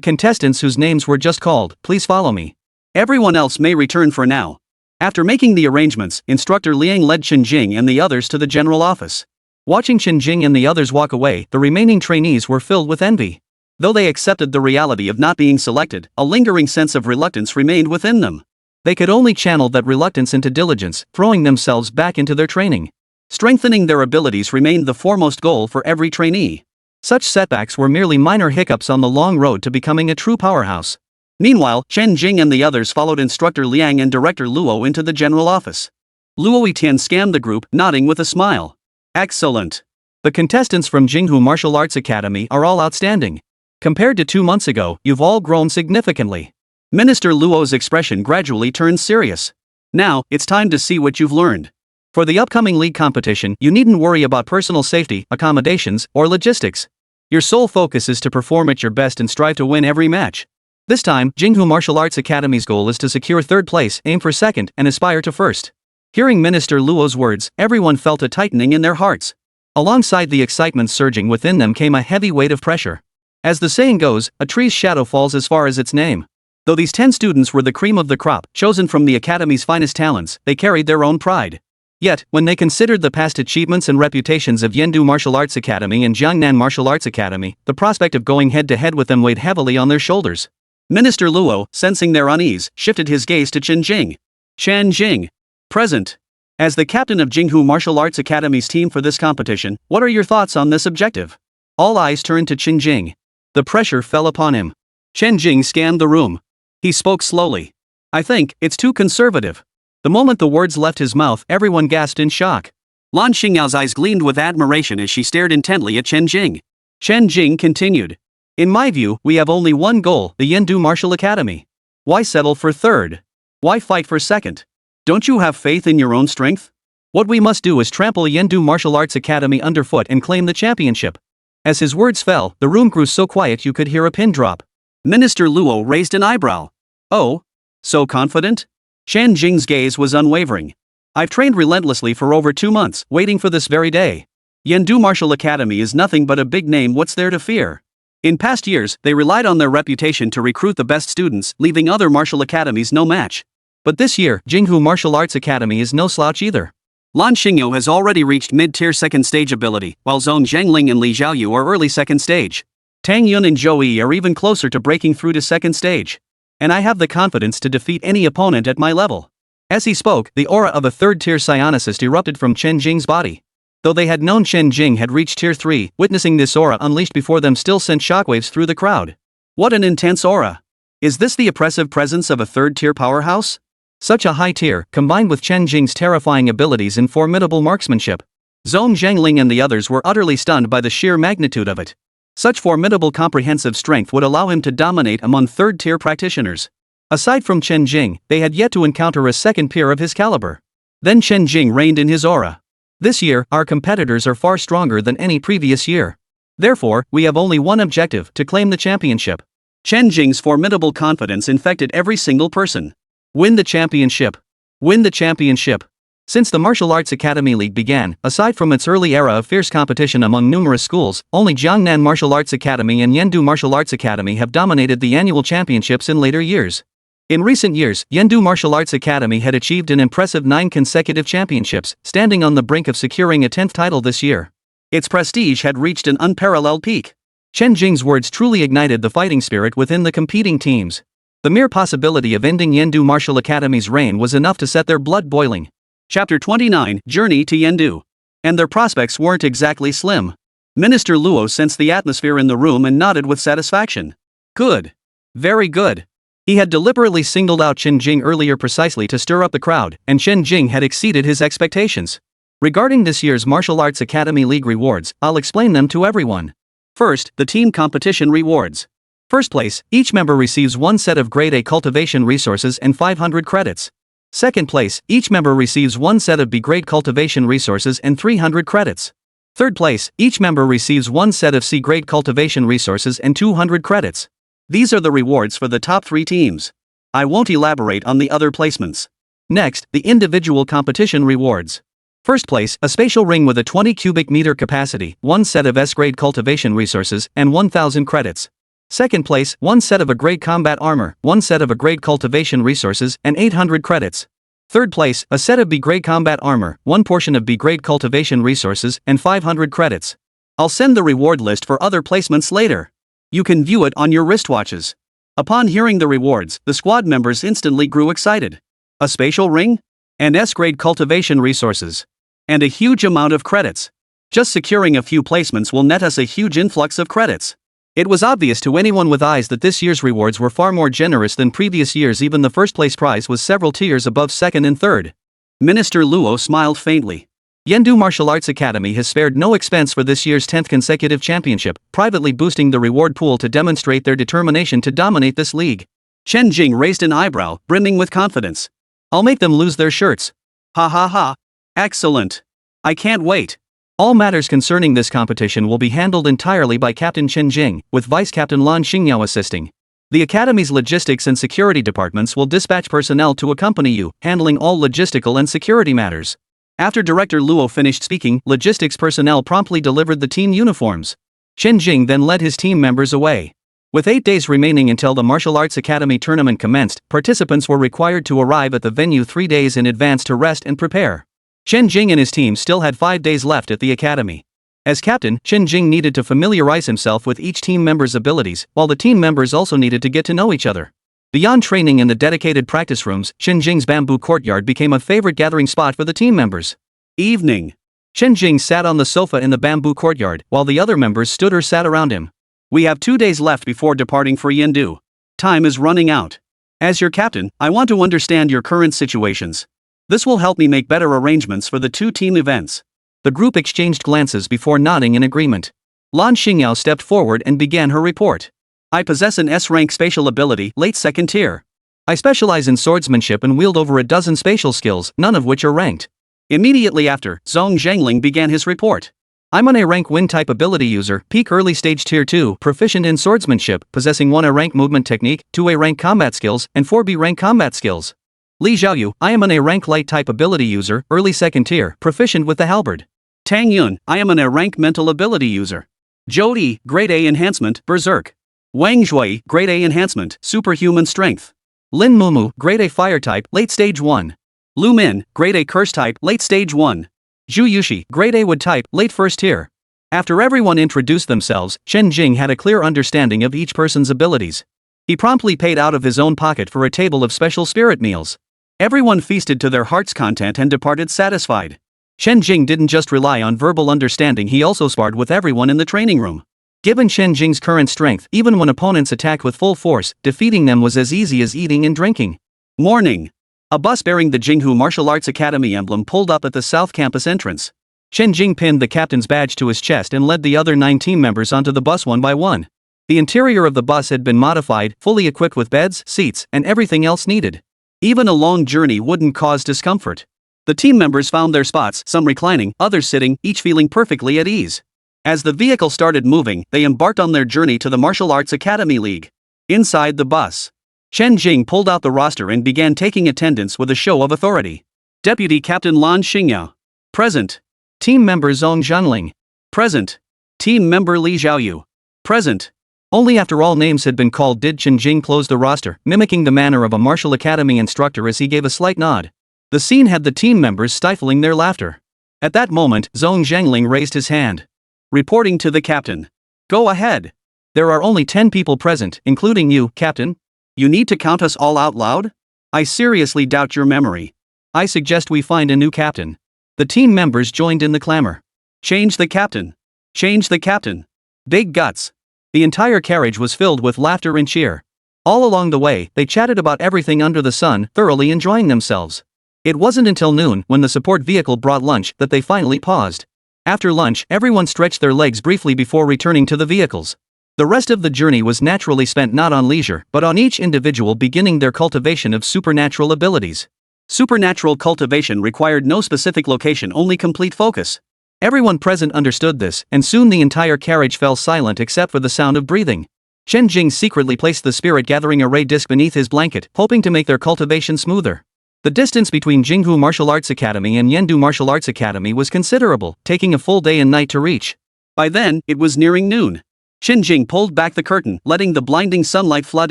contestants whose names were just called, please follow me. Everyone else may return for now. After making the arrangements, Instructor Liang led Chen Jing and the others to the general office. Watching Chen Jing and the others walk away, the remaining trainees were filled with envy. Though they accepted the reality of not being selected, a lingering sense of reluctance remained within them. They could only channel that reluctance into diligence, throwing themselves back into their training. Strengthening their abilities remained the foremost goal for every trainee. Such setbacks were merely minor hiccups on the long road to becoming a true powerhouse. Meanwhile, Chen Jing and the others followed Instructor Liang and Director Luo into the general office. Luo Yitian scanned the group, nodding with a smile. Excellent. The contestants from Jinghu Martial Arts Academy are all outstanding. Compared to 2 months ago, you've all grown significantly. Minister Luo's expression gradually turned serious. Now, it's time to see what you've learned. For the upcoming league competition, you needn't worry about personal safety, accommodations, or logistics. Your sole focus is to perform at your best and strive to win every match. This time, Jinghu Martial Arts Academy's goal is to secure 3rd place, aim for 2nd, and aspire to 1st. Hearing Minister Luo's words, everyone felt a tightening in their hearts. Alongside the excitement surging within them came a heavy weight of pressure. As the saying goes, a tree's shadow falls as far as its name. Though these 10 students were the cream of the crop, chosen from the Academy's finest talents, they carried their own pride. Yet, when they considered the past achievements and reputations of Yendu Martial Arts Academy and Jiangnan Martial Arts Academy, the prospect of going head-to-head with them weighed heavily on their shoulders. Minister Luo, sensing their unease, shifted his gaze to Chen Jing. Chen Jing. Present. As the captain of Jinghu Martial Arts Academy's team for this competition, what are your thoughts on this objective? All eyes turned to Chen Jing. The pressure fell upon him. Chen Jing scanned the room. He spoke slowly. I think it's too conservative. The moment the words left his mouth, everyone gasped in shock. Lan Xingyao's eyes gleamed with admiration as she stared intently at Chen Jing. Chen Jing continued. In my view, we have only one goal, the Yendu Martial Academy. Why settle for third? Why fight for second? Don't you have faith in your own strength? What we must do is trample Yendu Martial Arts Academy underfoot and claim the championship. As his words fell, the room grew so quiet you could hear a pin drop. Minister Luo raised an eyebrow. Oh? So confident? Chen Jing's gaze was unwavering. I've trained relentlessly for over 2 months, waiting for this very day. Yendu Martial Academy is nothing but a big name, what's there to fear? In past years, they relied on their reputation to recruit the best students, leaving other martial academies no match. But this year, Jinghu Martial Arts Academy is no slouch either. Lan Xingyo has already reached mid-tier second stage ability, while Zhong Zhangling and Li Xiaoyu are early second stage. Tang Yun and Zhou Yi are even closer to breaking through to second stage. And I have the confidence to defeat any opponent at my level. As he spoke, the aura of a third-tier psionicist erupted from Chen Jing's body. Though they had known Chen Jing had reached tier 3, witnessing this aura unleashed before them still sent shockwaves through the crowd. What an intense aura! Is this the oppressive presence of a third-tier powerhouse? Such a high tier, combined with Chen Jing's terrifying abilities and formidable marksmanship. Zhong Zhangling and the others were utterly stunned by the sheer magnitude of it. Such formidable comprehensive strength would allow him to dominate among third-tier practitioners. Aside from Chen Jing, they had yet to encounter a second peer of his caliber. Then Chen Jing reigned in his aura. This year, our competitors are far stronger than any previous year. Therefore, we have only one objective, to claim the championship. Chen Jing's formidable confidence infected every single person. Win the championship. Win the championship. Since the Martial Arts Academy League began, aside from its early era of fierce competition among numerous schools, only Jiangnan Martial Arts Academy and Yendu Martial Arts Academy have dominated the annual championships in later years. In recent years, Yendu Martial Arts Academy had achieved an impressive 9 consecutive championships, standing on the brink of securing a 10th title this year. Its prestige had reached an unparalleled peak. Chen Jing's words truly ignited the fighting spirit within the competing teams. The mere possibility of ending Yendu Martial Academy's reign was enough to set their blood boiling. Chapter 29, Journey to Yendu. And their prospects weren't exactly slim. Minister Luo sensed the atmosphere in the room and nodded with satisfaction. Good. Very good. He had deliberately singled out Chen Jing earlier precisely to stir up the crowd, and Chen Jing had exceeded his expectations. Regarding this year's Martial Arts Academy League rewards, I'll explain them to everyone. First, the team competition rewards. First place, each member receives 1 set of Grade A cultivation resources and 500 credits. Second place, each member receives 1 set of B-grade cultivation resources and 300 credits. Third place, each member receives 1 set of C-grade cultivation resources and 200 credits. These are the rewards for the top 3 teams. I won't elaborate on the other placements. Next, the individual competition rewards. First place, a spatial ring with a 20 cubic meter capacity, 1 set of S-grade cultivation resources, and 1,000 credits. Second place, 1 set of A-grade combat armor, 1 set of A-grade cultivation resources, and 800 credits. Third place, a set of B-grade combat armor, 1 portion of B-grade cultivation resources, and 500 credits. I'll send the reward list for other placements later. You can view it on your wristwatches. Upon hearing the rewards, the squad members instantly grew excited. A spatial ring? And S-grade cultivation resources. And a huge amount of credits. Just securing a few placements will net us a huge influx of credits. It was obvious to anyone with eyes that this year's rewards were far more generous than previous years. Even the first place prize was several tiers above second and third. Minister Luo smiled faintly. Yendu Martial Arts Academy has spared no expense for this year's 10th consecutive championship, privately boosting the reward pool to demonstrate their determination to dominate this league. Chen Jing raised an eyebrow, brimming with confidence. I'll make them lose their shirts. Ha ha ha. Excellent. I can't wait. All matters concerning this competition will be handled entirely by Captain Chen Jing, with Vice Captain Lan Xingyo assisting. The Academy's logistics and security departments will dispatch personnel to accompany you, handling all logistical and security matters. After Director Luo finished speaking, logistics personnel promptly delivered the team uniforms. Chen Jing then led his team members away. With 8 days remaining until the Martial Arts Academy tournament commenced, participants were required to arrive at the venue 3 days in advance to rest and prepare. Chen Jing and his team still had 5 days left at the academy. As captain, Chen Jing needed to familiarize himself with each team member's abilities, while the team members also needed to get to know each other. Beyond training in the dedicated practice rooms, Chen Jing's bamboo courtyard became a favorite gathering spot for the team members. Evening. Chen Jing sat on the sofa in the bamboo courtyard, while the other members stood or sat around him. We have 2 days left before departing for Yendu. Time is running out. As your captain, I want to understand your current situations. This will help me make better arrangements for the 2 team events. The group exchanged glances before nodding in agreement. Lan Xingyao stepped forward and began her report. I possess an S-rank spatial ability, late 2nd tier. I specialize in swordsmanship and wield over a dozen spatial skills, none of which are ranked. Immediately after, Zhong Zhangling began his report. I'm an A-rank wind-type ability user, peak early stage tier 2, proficient in swordsmanship, possessing 1 A-rank movement technique, 2 A-rank combat skills, and 4 B-rank combat skills. Li Xiaoyu, I am an A-rank light-type ability user, early 2nd tier, proficient with the halberd. Tang Yun, I am an A-rank mental ability user. Zhou Yi, grade A enhancement, berserk. Wang Zhui, grade A enhancement, superhuman strength. Lin Mumu, grade A fire type, late stage 1. Lu Min, grade A curse type, late stage 1. Zhu Yushi, grade A wood type, late 1st tier. After everyone introduced themselves, Chen Jing had a clear understanding of each person's abilities. He promptly paid out of his own pocket for a table of special spirit meals. Everyone feasted to their heart's content and departed satisfied. Chen Jing didn't just rely on verbal understanding, he also sparred with everyone in the training room. Given Chen Jing's current strength, even when opponents attacked with full force, defeating them was as easy as eating and drinking. Morning. A bus bearing the Jinghu Martial Arts Academy emblem pulled up at the South Campus entrance. Chen Jing pinned the captain's badge to his chest and led the other 9 team members onto the bus one by one. The interior of the bus had been modified, fully equipped with beds, seats, and everything else needed. Even a long journey wouldn't cause discomfort. The team members found their spots, some reclining, others sitting, each feeling perfectly at ease. As the vehicle started moving, they embarked on their journey to the Martial Arts Academy League. Inside the bus, Chen Jing pulled out the roster and began taking attendance with a show of authority. Deputy Captain Lan Xingyao. Present. Team member Zhong Zhangling. Present. Team member Li Xiaoyu. Present. Only after all names had been called did Chen Jing close the roster, mimicking the manner of a martial academy instructor as he gave a slight nod. The scene had the team members stifling their laughter. At that moment, Zhong Zhangling raised his hand. Reporting to the captain. Go ahead. There are only 10 people present, including you, Captain. You need to count us all out loud? I seriously doubt your memory. I suggest we find a new captain. The team members joined in the clamor. Change the captain. Change the captain. Big guts. The entire carriage was filled with laughter and cheer. All along the way, they chatted about everything under the sun, thoroughly enjoying themselves. It wasn't until noon, when the support vehicle brought lunch, that they finally paused. After lunch, everyone stretched their legs briefly before returning to the vehicles. The rest of the journey was naturally spent not on leisure, but on each individual beginning their cultivation of supernatural abilities. Supernatural cultivation required no specific location, only complete focus. Everyone present understood this, and soon the entire carriage fell silent except for the sound of breathing. Chen Jing secretly placed the spirit gathering array disc beneath his blanket, hoping to make their cultivation smoother. The distance between Jinghu Martial Arts Academy and Yendu Martial Arts Academy was considerable, taking a full day and night to reach. By then, it was nearing noon. Chen Jing pulled back the curtain, letting the blinding sunlight flood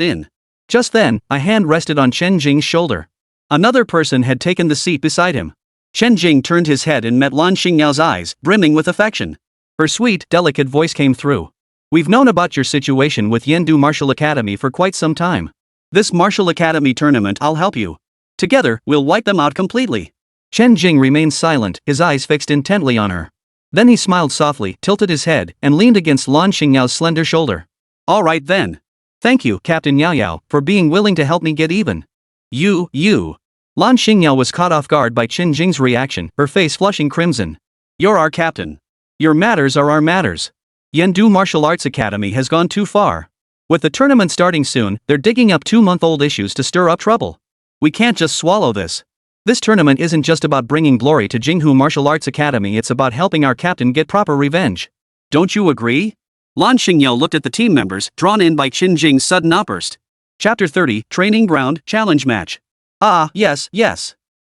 in. Just then, a hand rested on Chen Jing's shoulder. Another person had taken the seat beside him. Chen Jing turned his head and met Lan Xingyao's eyes, brimming with affection. Her sweet, delicate voice came through. We've known about your situation with Yendu Martial Academy for quite some time. This Martial Academy tournament, I'll help you. Together, we'll wipe them out completely. Chen Jing remained silent, his eyes fixed intently on her. Then he smiled softly, tilted his head, and leaned against Lan Xingyao's slender shoulder. All right then. Thank you, Captain Yao Yao, for being willing to help me get even. You. Lan Xingyao was caught off guard by Chen Jing's reaction, her face flushing crimson. You're our captain. Your matters are our matters. Yendu Martial Arts Academy has gone too far. With the tournament starting soon, they're digging up 2-month-old issues to stir up trouble. We can't just swallow this. This tournament isn't just about bringing glory to Jinghu Martial Arts Academy, it's about helping our captain get proper revenge. Don't you agree? Lan Xingyao looked at the team members, drawn in by Chen Jing's sudden outburst. Chapter 30, Training Ground, Challenge Match. Ah, yes.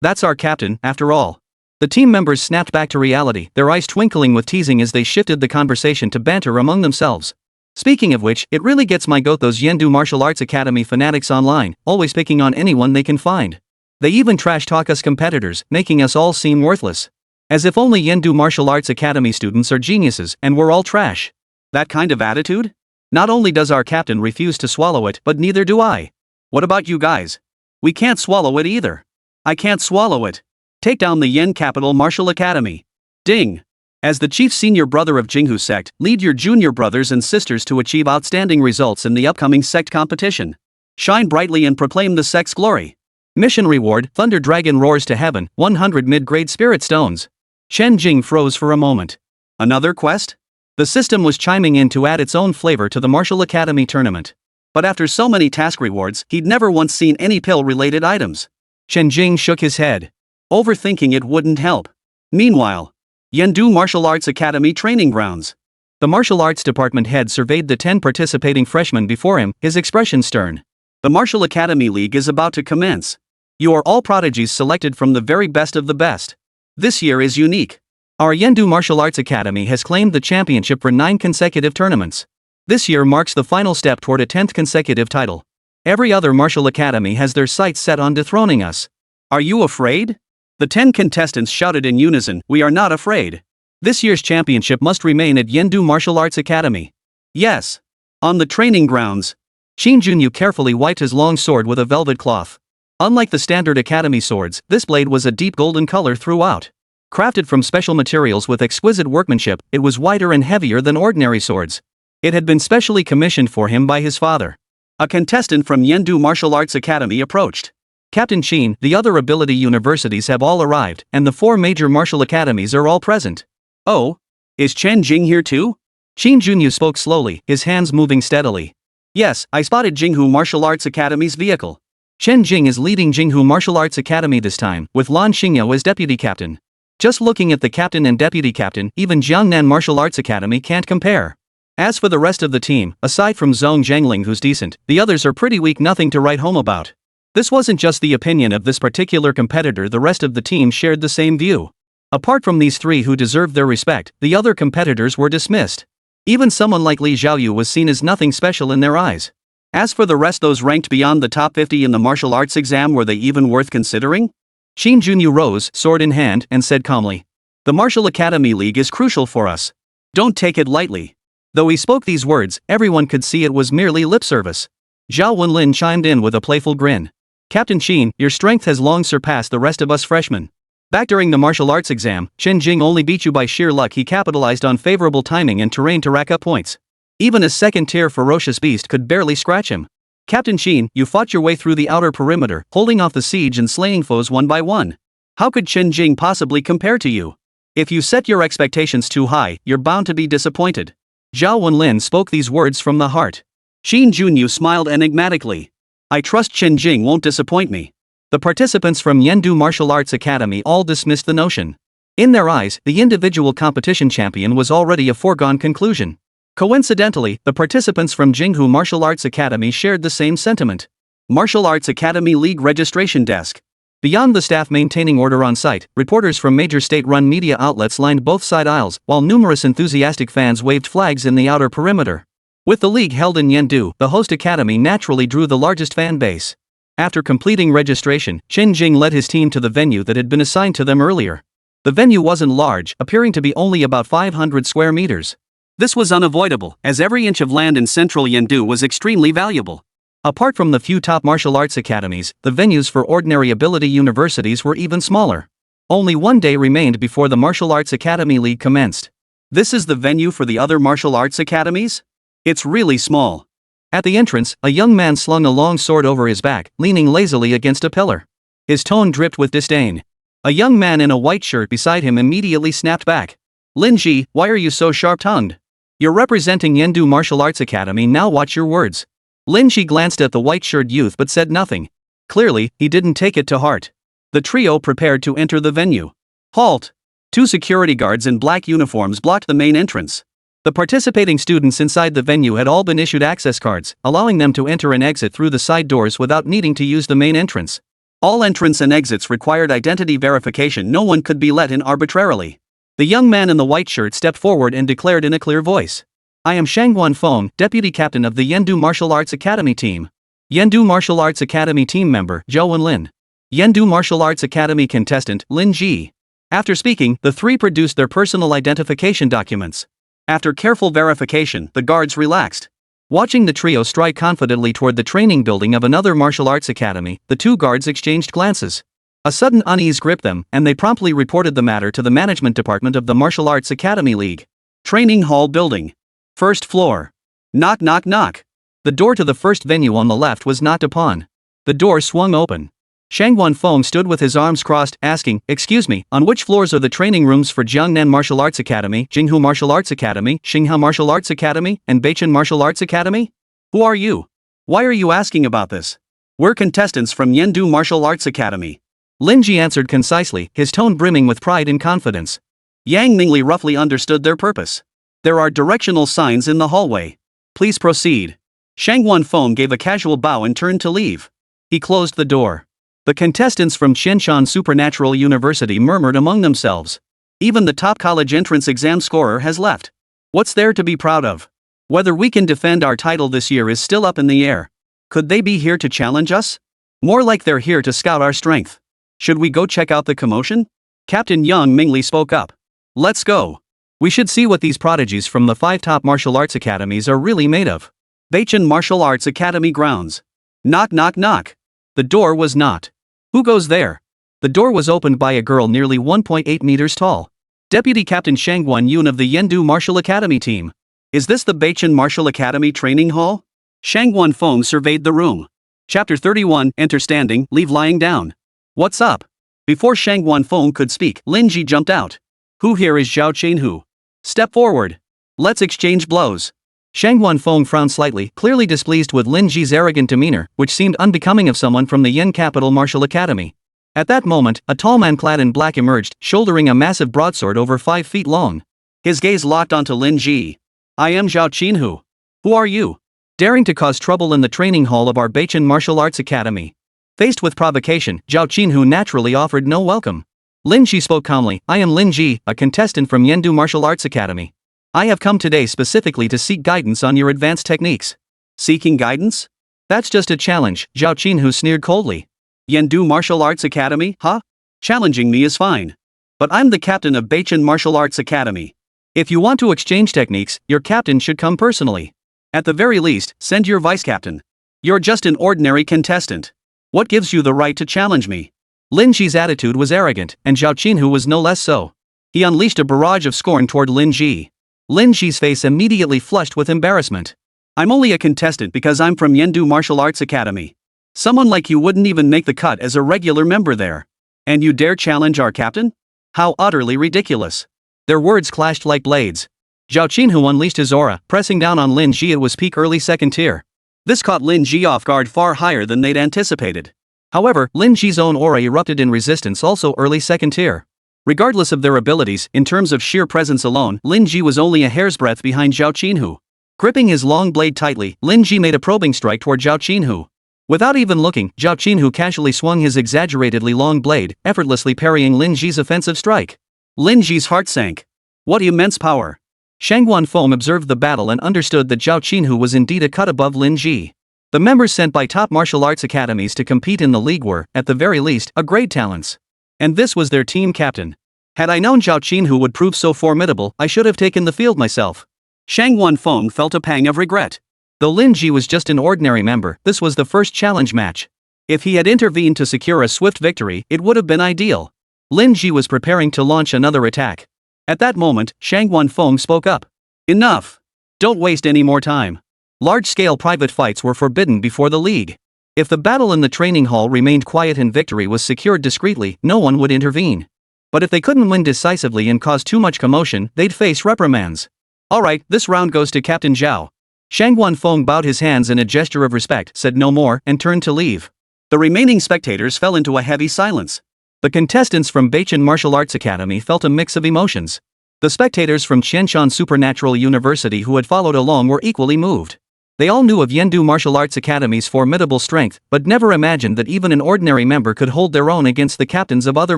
That's our captain, after all. The team members snapped back to reality, their eyes twinkling with teasing as they shifted the conversation to banter among themselves. Speaking of which, it really gets my goat those Yendu Martial Arts Academy fanatics online, always picking on anyone they can find. They even trash talk us competitors, making us all seem worthless. As if only Yendu Martial Arts Academy students are geniuses and we're all trash. That kind of attitude? Not only does our captain refuse to swallow it, but neither do I. What about you guys? We can't swallow it either. I can't swallow it. Take down the Yen Capital Martial Academy. Ding! As the chief senior brother of Jinghu sect, lead your junior brothers and sisters to achieve outstanding results in the upcoming sect competition. Shine brightly and proclaim the sect's glory. Mission reward: Thunder Dragon roars to heaven, 100 mid-grade spirit stones. Chen Jing froze for a moment. Another quest? The system was chiming in to add its own flavor to the Martial Academy tournament. But after so many task rewards, he'd never once seen any pill-related items. Chen Jing shook his head. Overthinking it wouldn't help. Meanwhile, Yendu Martial Arts Academy training grounds. The martial arts department head surveyed the 10 participating freshmen before him, his expression stern. The Martial Academy League is about to commence. You are all prodigies selected from the very best of the best. This year is unique. Our Yendu Martial Arts Academy has claimed the championship for 9 consecutive tournaments. This year marks the final step toward a 10th consecutive title. Every other martial academy has their sights set on dethroning us. Are you afraid? The 10 contestants shouted in unison, "We are not afraid. This year's championship must remain at Yendu Martial Arts Academy." Yes. On the training grounds. Chen Jing carefully wiped his long sword with a velvet cloth. Unlike the standard academy swords, this blade was a deep golden color throughout. Crafted from special materials with exquisite workmanship, it was wider and heavier than ordinary swords. It had been specially commissioned for him by his father. A contestant from Yendu Martial Arts Academy approached. Captain Chen, the other ability universities have all arrived, and the 4 major martial academies are all present. Oh? Is Chen Jing here too? Chen Jing spoke slowly, his hands moving steadily. Yes, I spotted Jinghu Martial Arts Academy's vehicle. Chen Jing is leading Jinghu Martial Arts Academy this time, with Lan Xingyao as deputy captain. Just looking at the captain and deputy captain, even Jiangnan Martial Arts Academy can't compare. As for the rest of the team, aside from Zhong Zhangling who's decent, the others are pretty weak, nothing to write home about. This wasn't just the opinion of this particular competitor, the rest of the team shared the same view. Apart from these 3 who deserved their respect, the other competitors were dismissed. Even someone like Li Xiaoyu was seen as nothing special in their eyes. As for the rest, those ranked beyond the top 50 in the martial arts exam, were they even worth considering? Chen Jing rose, sword in hand, and said calmly, "The Martial Academy League is crucial for us. Don't take it lightly." Though he spoke these words, everyone could see it was merely lip service. Zhao Wenlin chimed in with a playful grin. "Captain Chen, your strength has long surpassed the rest of us freshmen. Back during the martial arts exam, Chen Jing only beat you by sheer luck. He capitalized on favorable timing and terrain to rack up points. Even a second-tier ferocious beast could barely scratch him. Captain Chen, you fought your way through the outer perimeter, holding off the siege and slaying foes one by one. How could Chen Jing possibly compare to you? If you set your expectations too high, you're bound to be disappointed." Zhao Wenlin spoke these words from the heart. Chen Jing smiled enigmatically. "I trust Chen Jing won't disappoint me." The participants from Yendu Martial Arts Academy all dismissed the notion. In their eyes, the individual competition champion was already a foregone conclusion. Coincidentally, the participants from Jinghu Martial Arts Academy shared the same sentiment. Martial Arts Academy League Registration Desk. Beyond the staff maintaining order on site, reporters from major state-run media outlets lined both side aisles, while numerous enthusiastic fans waved flags in the outer perimeter. With the league held in Yendu, the host academy naturally drew the largest fan base. After completing registration, Chen Jing led his team to the venue that had been assigned to them earlier. The venue wasn't large, appearing to be only about 500 square meters. This was unavoidable, as every inch of land in central Yendu was extremely valuable. Apart from the few top martial arts academies, the venues for ordinary ability universities were even smaller. Only one day remained before the Martial Arts Academy League commenced. This is the venue for the other martial arts academies? It's really small. At the entrance, a young man slung a long sword over his back, leaning lazily against a pillar. His tone dripped with disdain. A young man in a white shirt beside him immediately snapped back. "Lin Ji, why are you so sharp-tongued? You're representing Yendu Martial Arts Academy, now watch your words." Lin Ji glanced at the white-shirted youth but said nothing. Clearly, he didn't take it to heart. The trio prepared to enter the venue. Halt! 2 security guards in black uniforms blocked the main entrance. The participating students inside the venue had all been issued access cards, allowing them to enter and exit through the side doors without needing to use the main entrance. All entrance and exits required identity verification. No one could be let in arbitrarily. The young man in the white shirt stepped forward and declared in a clear voice. I am Shangguan Feng, deputy captain of the Yendu Martial Arts Academy team. Yendu Martial Arts Academy team member, Zhou Wenlin. Yendu Martial Arts Academy contestant, Lin Ji. After speaking, the three produced their personal identification documents. After careful verification, the guards relaxed. Watching the trio stride confidently toward the training building of another martial arts academy, the two guards exchanged glances. A sudden unease gripped them, and they promptly reported the matter to the management department of the Martial Arts Academy League. Training hall building. First floor. Knock knock knock. The door to the first venue on the left was knocked upon. The door swung open. Shangguan Feng stood with his arms crossed, asking, "Excuse me, on which floors are the training rooms for Jiangnan Martial Arts Academy, Jinghu Martial Arts Academy, Xinghao Martial Arts Academy, and Beichen Martial Arts Academy? Who are you? Why are you asking about this? We're contestants from Yendu Martial Arts Academy." Lin Ji answered concisely, his tone brimming with pride and confidence. Yang Mingli roughly understood their purpose. There are directional signs in the hallway. Please proceed. Shangguan Feng gave a casual bow and turned to leave. He closed the door. The contestants from Qianshan Supernatural University murmured among themselves. Even the top college entrance exam scorer has left. What's there to be proud of? Whether we can defend our title this year is still up in the air. Could they be here to challenge us? More like they're here to scout our strength. Should we go check out the commotion? Captain Yang Mingli spoke up. Let's go. We should see what these prodigies from the 5 top martial arts academies are really made of. Beichen Martial Arts Academy grounds. Knock knock knock. The door was knocked. Who goes there? The door was opened by a girl nearly 1.8 meters tall. Deputy Captain Shangguan Yun of the Yendu Martial Academy team. Is this the Beichen Martial Academy training hall? Shangguan Feng surveyed the room. Chapter 31, Enter standing, leave lying down. What's up? Before Shangguan Feng could speak, Lin Ji jumped out. Who here is Zhao Qianhu? Step forward. Let's exchange blows. Shangguan Feng frowned slightly, clearly displeased with Lin Ji's arrogant demeanor, which seemed unbecoming of someone from the Yen Capital Martial Academy. At that moment, a tall man clad in black emerged, shouldering a massive broadsword over 5 feet long. His gaze locked onto Lin Ji. I am Zhao Qianhu. Who are you? Daring to cause trouble in the training hall of our Beichen Martial Arts Academy. Faced with provocation, Zhao Qianhu naturally offered no welcome. Lin Ji spoke calmly, I am Lin Ji, a contestant from Yendu Martial Arts Academy. I have come today specifically to seek guidance on your advanced techniques. Seeking guidance? That's just a challenge, Zhao Qianhu sneered coldly. Yendu Martial Arts Academy, huh? Challenging me is fine. But I'm the captain of Beichen Martial Arts Academy. If you want to exchange techniques, your captain should come personally. At the very least, send your vice captain. You're just an ordinary contestant. What gives you the right to challenge me? Lin Ji's attitude was arrogant, and Zhao Qianhu was no less so. He unleashed a barrage of scorn toward Lin Ji. Lin Ji's face immediately flushed with embarrassment. I'm only a contestant because I'm from Yendu Martial Arts Academy. Someone like you wouldn't even make the cut as a regular member there. And you dare challenge our captain? How utterly ridiculous. Their words clashed like blades. Zhao Qianhu unleashed his aura, pressing down on Lin Ji. It was peak early second tier. This caught Lin Ji off guard far higher than they'd anticipated. However, Lin Ji's own aura erupted in resistance, also early second tier. Regardless of their abilities, in terms of sheer presence alone, Lin Ji was only a hair's breadth behind Zhao Qianhu. Gripping his long blade tightly, Lin Ji made a probing strike toward Zhao Qianhu. Without even looking, Zhao Qianhu casually swung his exaggeratedly long blade, effortlessly parrying Lin Ji's offensive strike. Lin Ji's heart sank. What immense power! Shangguan Feng observed the battle and understood that Zhao Qianhu was indeed a cut above Lin Ji. The members sent by top martial arts academies to compete in the league were, at the very least, grade talents. And this was their team captain. Had I known Zhao Qianhu would prove so formidable, I should have taken the field myself. Shangguan Feng felt a pang of regret. Though Lin Ji was just an ordinary member, this was the first challenge match. If he had intervened to secure a swift victory, it would have been ideal. Lin Ji was preparing to launch another attack. At that moment, Shangguan Feng spoke up. Enough! Don't waste any more time. Large-scale private fights were forbidden before the league. If the battle in the training hall remained quiet and victory was secured discreetly, no one would intervene. But if they couldn't win decisively and cause too much commotion, they'd face reprimands. Alright, this round goes to Captain Zhao. Shangguan Feng bowed his hands in a gesture of respect, said no more, and turned to leave. The remaining spectators fell into a heavy silence. The contestants from Beichen Martial Arts Academy felt a mix of emotions. The spectators from Qianshan Supernatural University who had followed along were equally moved. They all knew of Yendu Martial Arts Academy's formidable strength, but never imagined that even an ordinary member could hold their own against the captains of other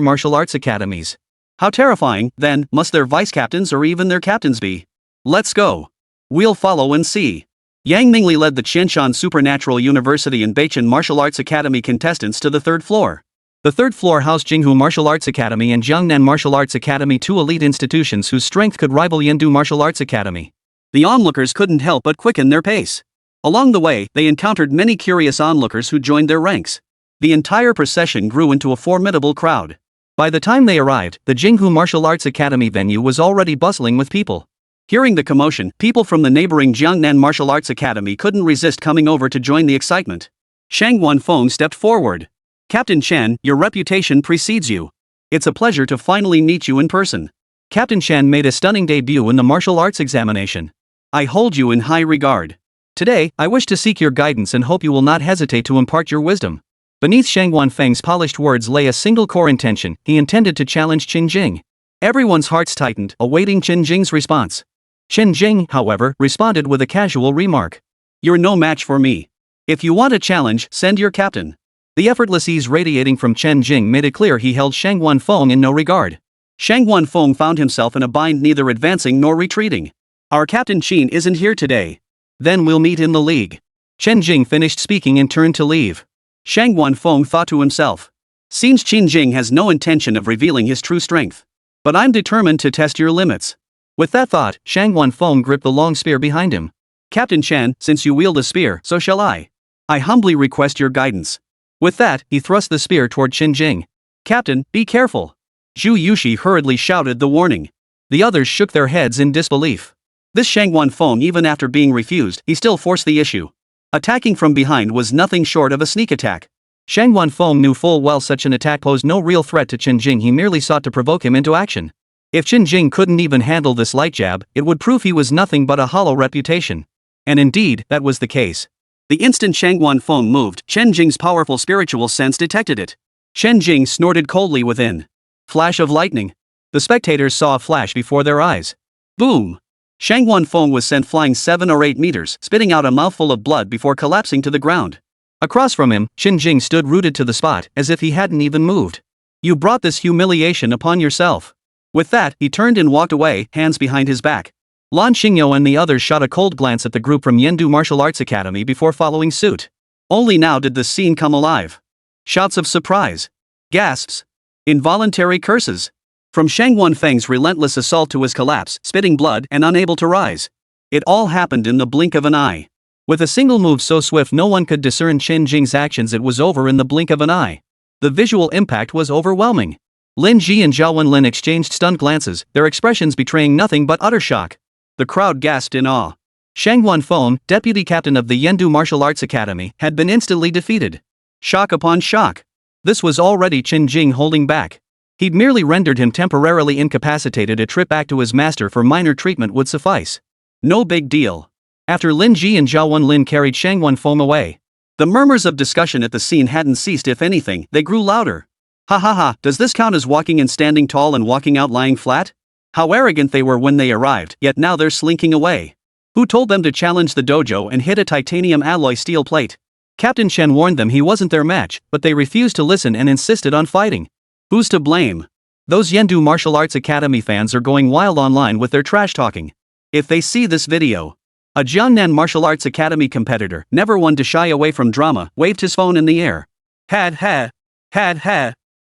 martial arts academies. How terrifying, then, must their vice-captains or even their captains be? Let's go. We'll follow and see. Yang Mingli led the Qianshan Supernatural University and Beichen Martial Arts Academy contestants to the third floor. The third floor housed Jinghu Martial Arts Academy and Jiangnan Martial Arts Academy, two elite institutions whose strength could rival Yendu Martial Arts Academy. The onlookers couldn't help but quicken their pace. Along the way, they encountered many curious onlookers who joined their ranks. The entire procession grew into a formidable crowd. By the time they arrived, the Jinghu Martial Arts Academy venue was already bustling with people. Hearing the commotion, people from the neighboring Jiangnan Martial Arts Academy couldn't resist coming over to join the excitement. Shang Wanfeng stepped forward. Captain Chen, your reputation precedes you. It's a pleasure to finally meet you in person. Captain Chen made a stunning debut in the martial arts examination. I hold you in high regard. Today, I wish to seek your guidance and hope you will not hesitate to impart your wisdom. Beneath Shang Wanfeng's polished words lay a single core intention. He intended to challenge Chen Jing. Everyone's hearts tightened, awaiting Chen Jing's response. Chen Jing, however, responded with a casual remark. You're no match for me. If you want a challenge, send your captain. The effortless ease radiating from Chen Jing made it clear he held Shang Wanfeng in no regard. Shang Wanfeng found himself in a bind, neither advancing nor retreating. Our Captain Qin isn't here today. Then we'll meet in the league. Chen Jing finished speaking and turned to leave. Shang Wanfeng thought to himself. Seems Chen Jing has no intention of revealing his true strength. But I'm determined to test your limits. With that thought, Shang Wanfeng gripped the long spear behind him. Captain Chen, since you wield a spear, so shall I. I humbly request your guidance. With that, he thrust the spear toward Chen Jing. Captain, be careful. Zhu Yushi hurriedly shouted the warning. The others shook their heads in disbelief. This Shang Wanfeng, even after being refused, he still forced the issue. Attacking from behind was nothing short of a sneak attack. Shang Wanfeng knew full well such an attack posed no real threat to Chen Jing. He merely sought to provoke him into action. If Chen Jing couldn't even handle this light jab, it would prove he was nothing but a hollow reputation. And indeed, that was the case. The instant Shang Wanfeng moved, Chen Jing's powerful spiritual sense detected it. Chen Jing snorted coldly within. Flash of lightning. The spectators saw a flash before their eyes. Boom! Shang Wanfeng was sent flying 7 or 8 meters, spitting out a mouthful of blood before collapsing to the ground. Across from him, Chen Jing stood rooted to the spot, as if he hadn't even moved. You brought this humiliation upon yourself. With that, he turned and walked away, hands behind his back. Lan Xingyou and the others shot a cold glance at the group from Yendu Martial Arts Academy before following suit. Only now did the scene come alive. Shouts of surprise. Gasps. Involuntary curses. From Shang Wanfeng's relentless assault to his collapse, spitting blood and unable to rise. It all happened in the blink of an eye. With a single move so swift no one could discern Chen Jing's actions, it was over in the blink of an eye. The visual impact was overwhelming. Lin Ji and Zhao Wenlin exchanged stunned glances, their expressions betraying nothing but utter shock. The crowd gasped in awe. Shang Wanfeng, deputy captain of the Yendu Martial Arts Academy, had been instantly defeated. Shock upon shock. This was already Chen Jing holding back. He'd merely rendered him temporarily incapacitated. A trip back to his master for minor treatment would suffice. No big deal. After Lin Ji and Zhao Wenlin carried Shang Wanfeng away, the murmurs of discussion at the scene hadn't ceased. If anything, they grew louder. Ha ha ha, does this count as walking and standing tall and walking out lying flat? How arrogant they were when they arrived, yet now they're slinking away. Who told them to challenge the dojo and hit a titanium alloy steel plate? Captain Chen warned them he wasn't their match, but they refused to listen and insisted on fighting. Who's to blame? Those Yendu Martial Arts Academy fans are going wild online with their trash talking. If they see this video, a Jiangnan Martial Arts Academy competitor, never one to shy away from drama, waved his phone in the air. Had ha.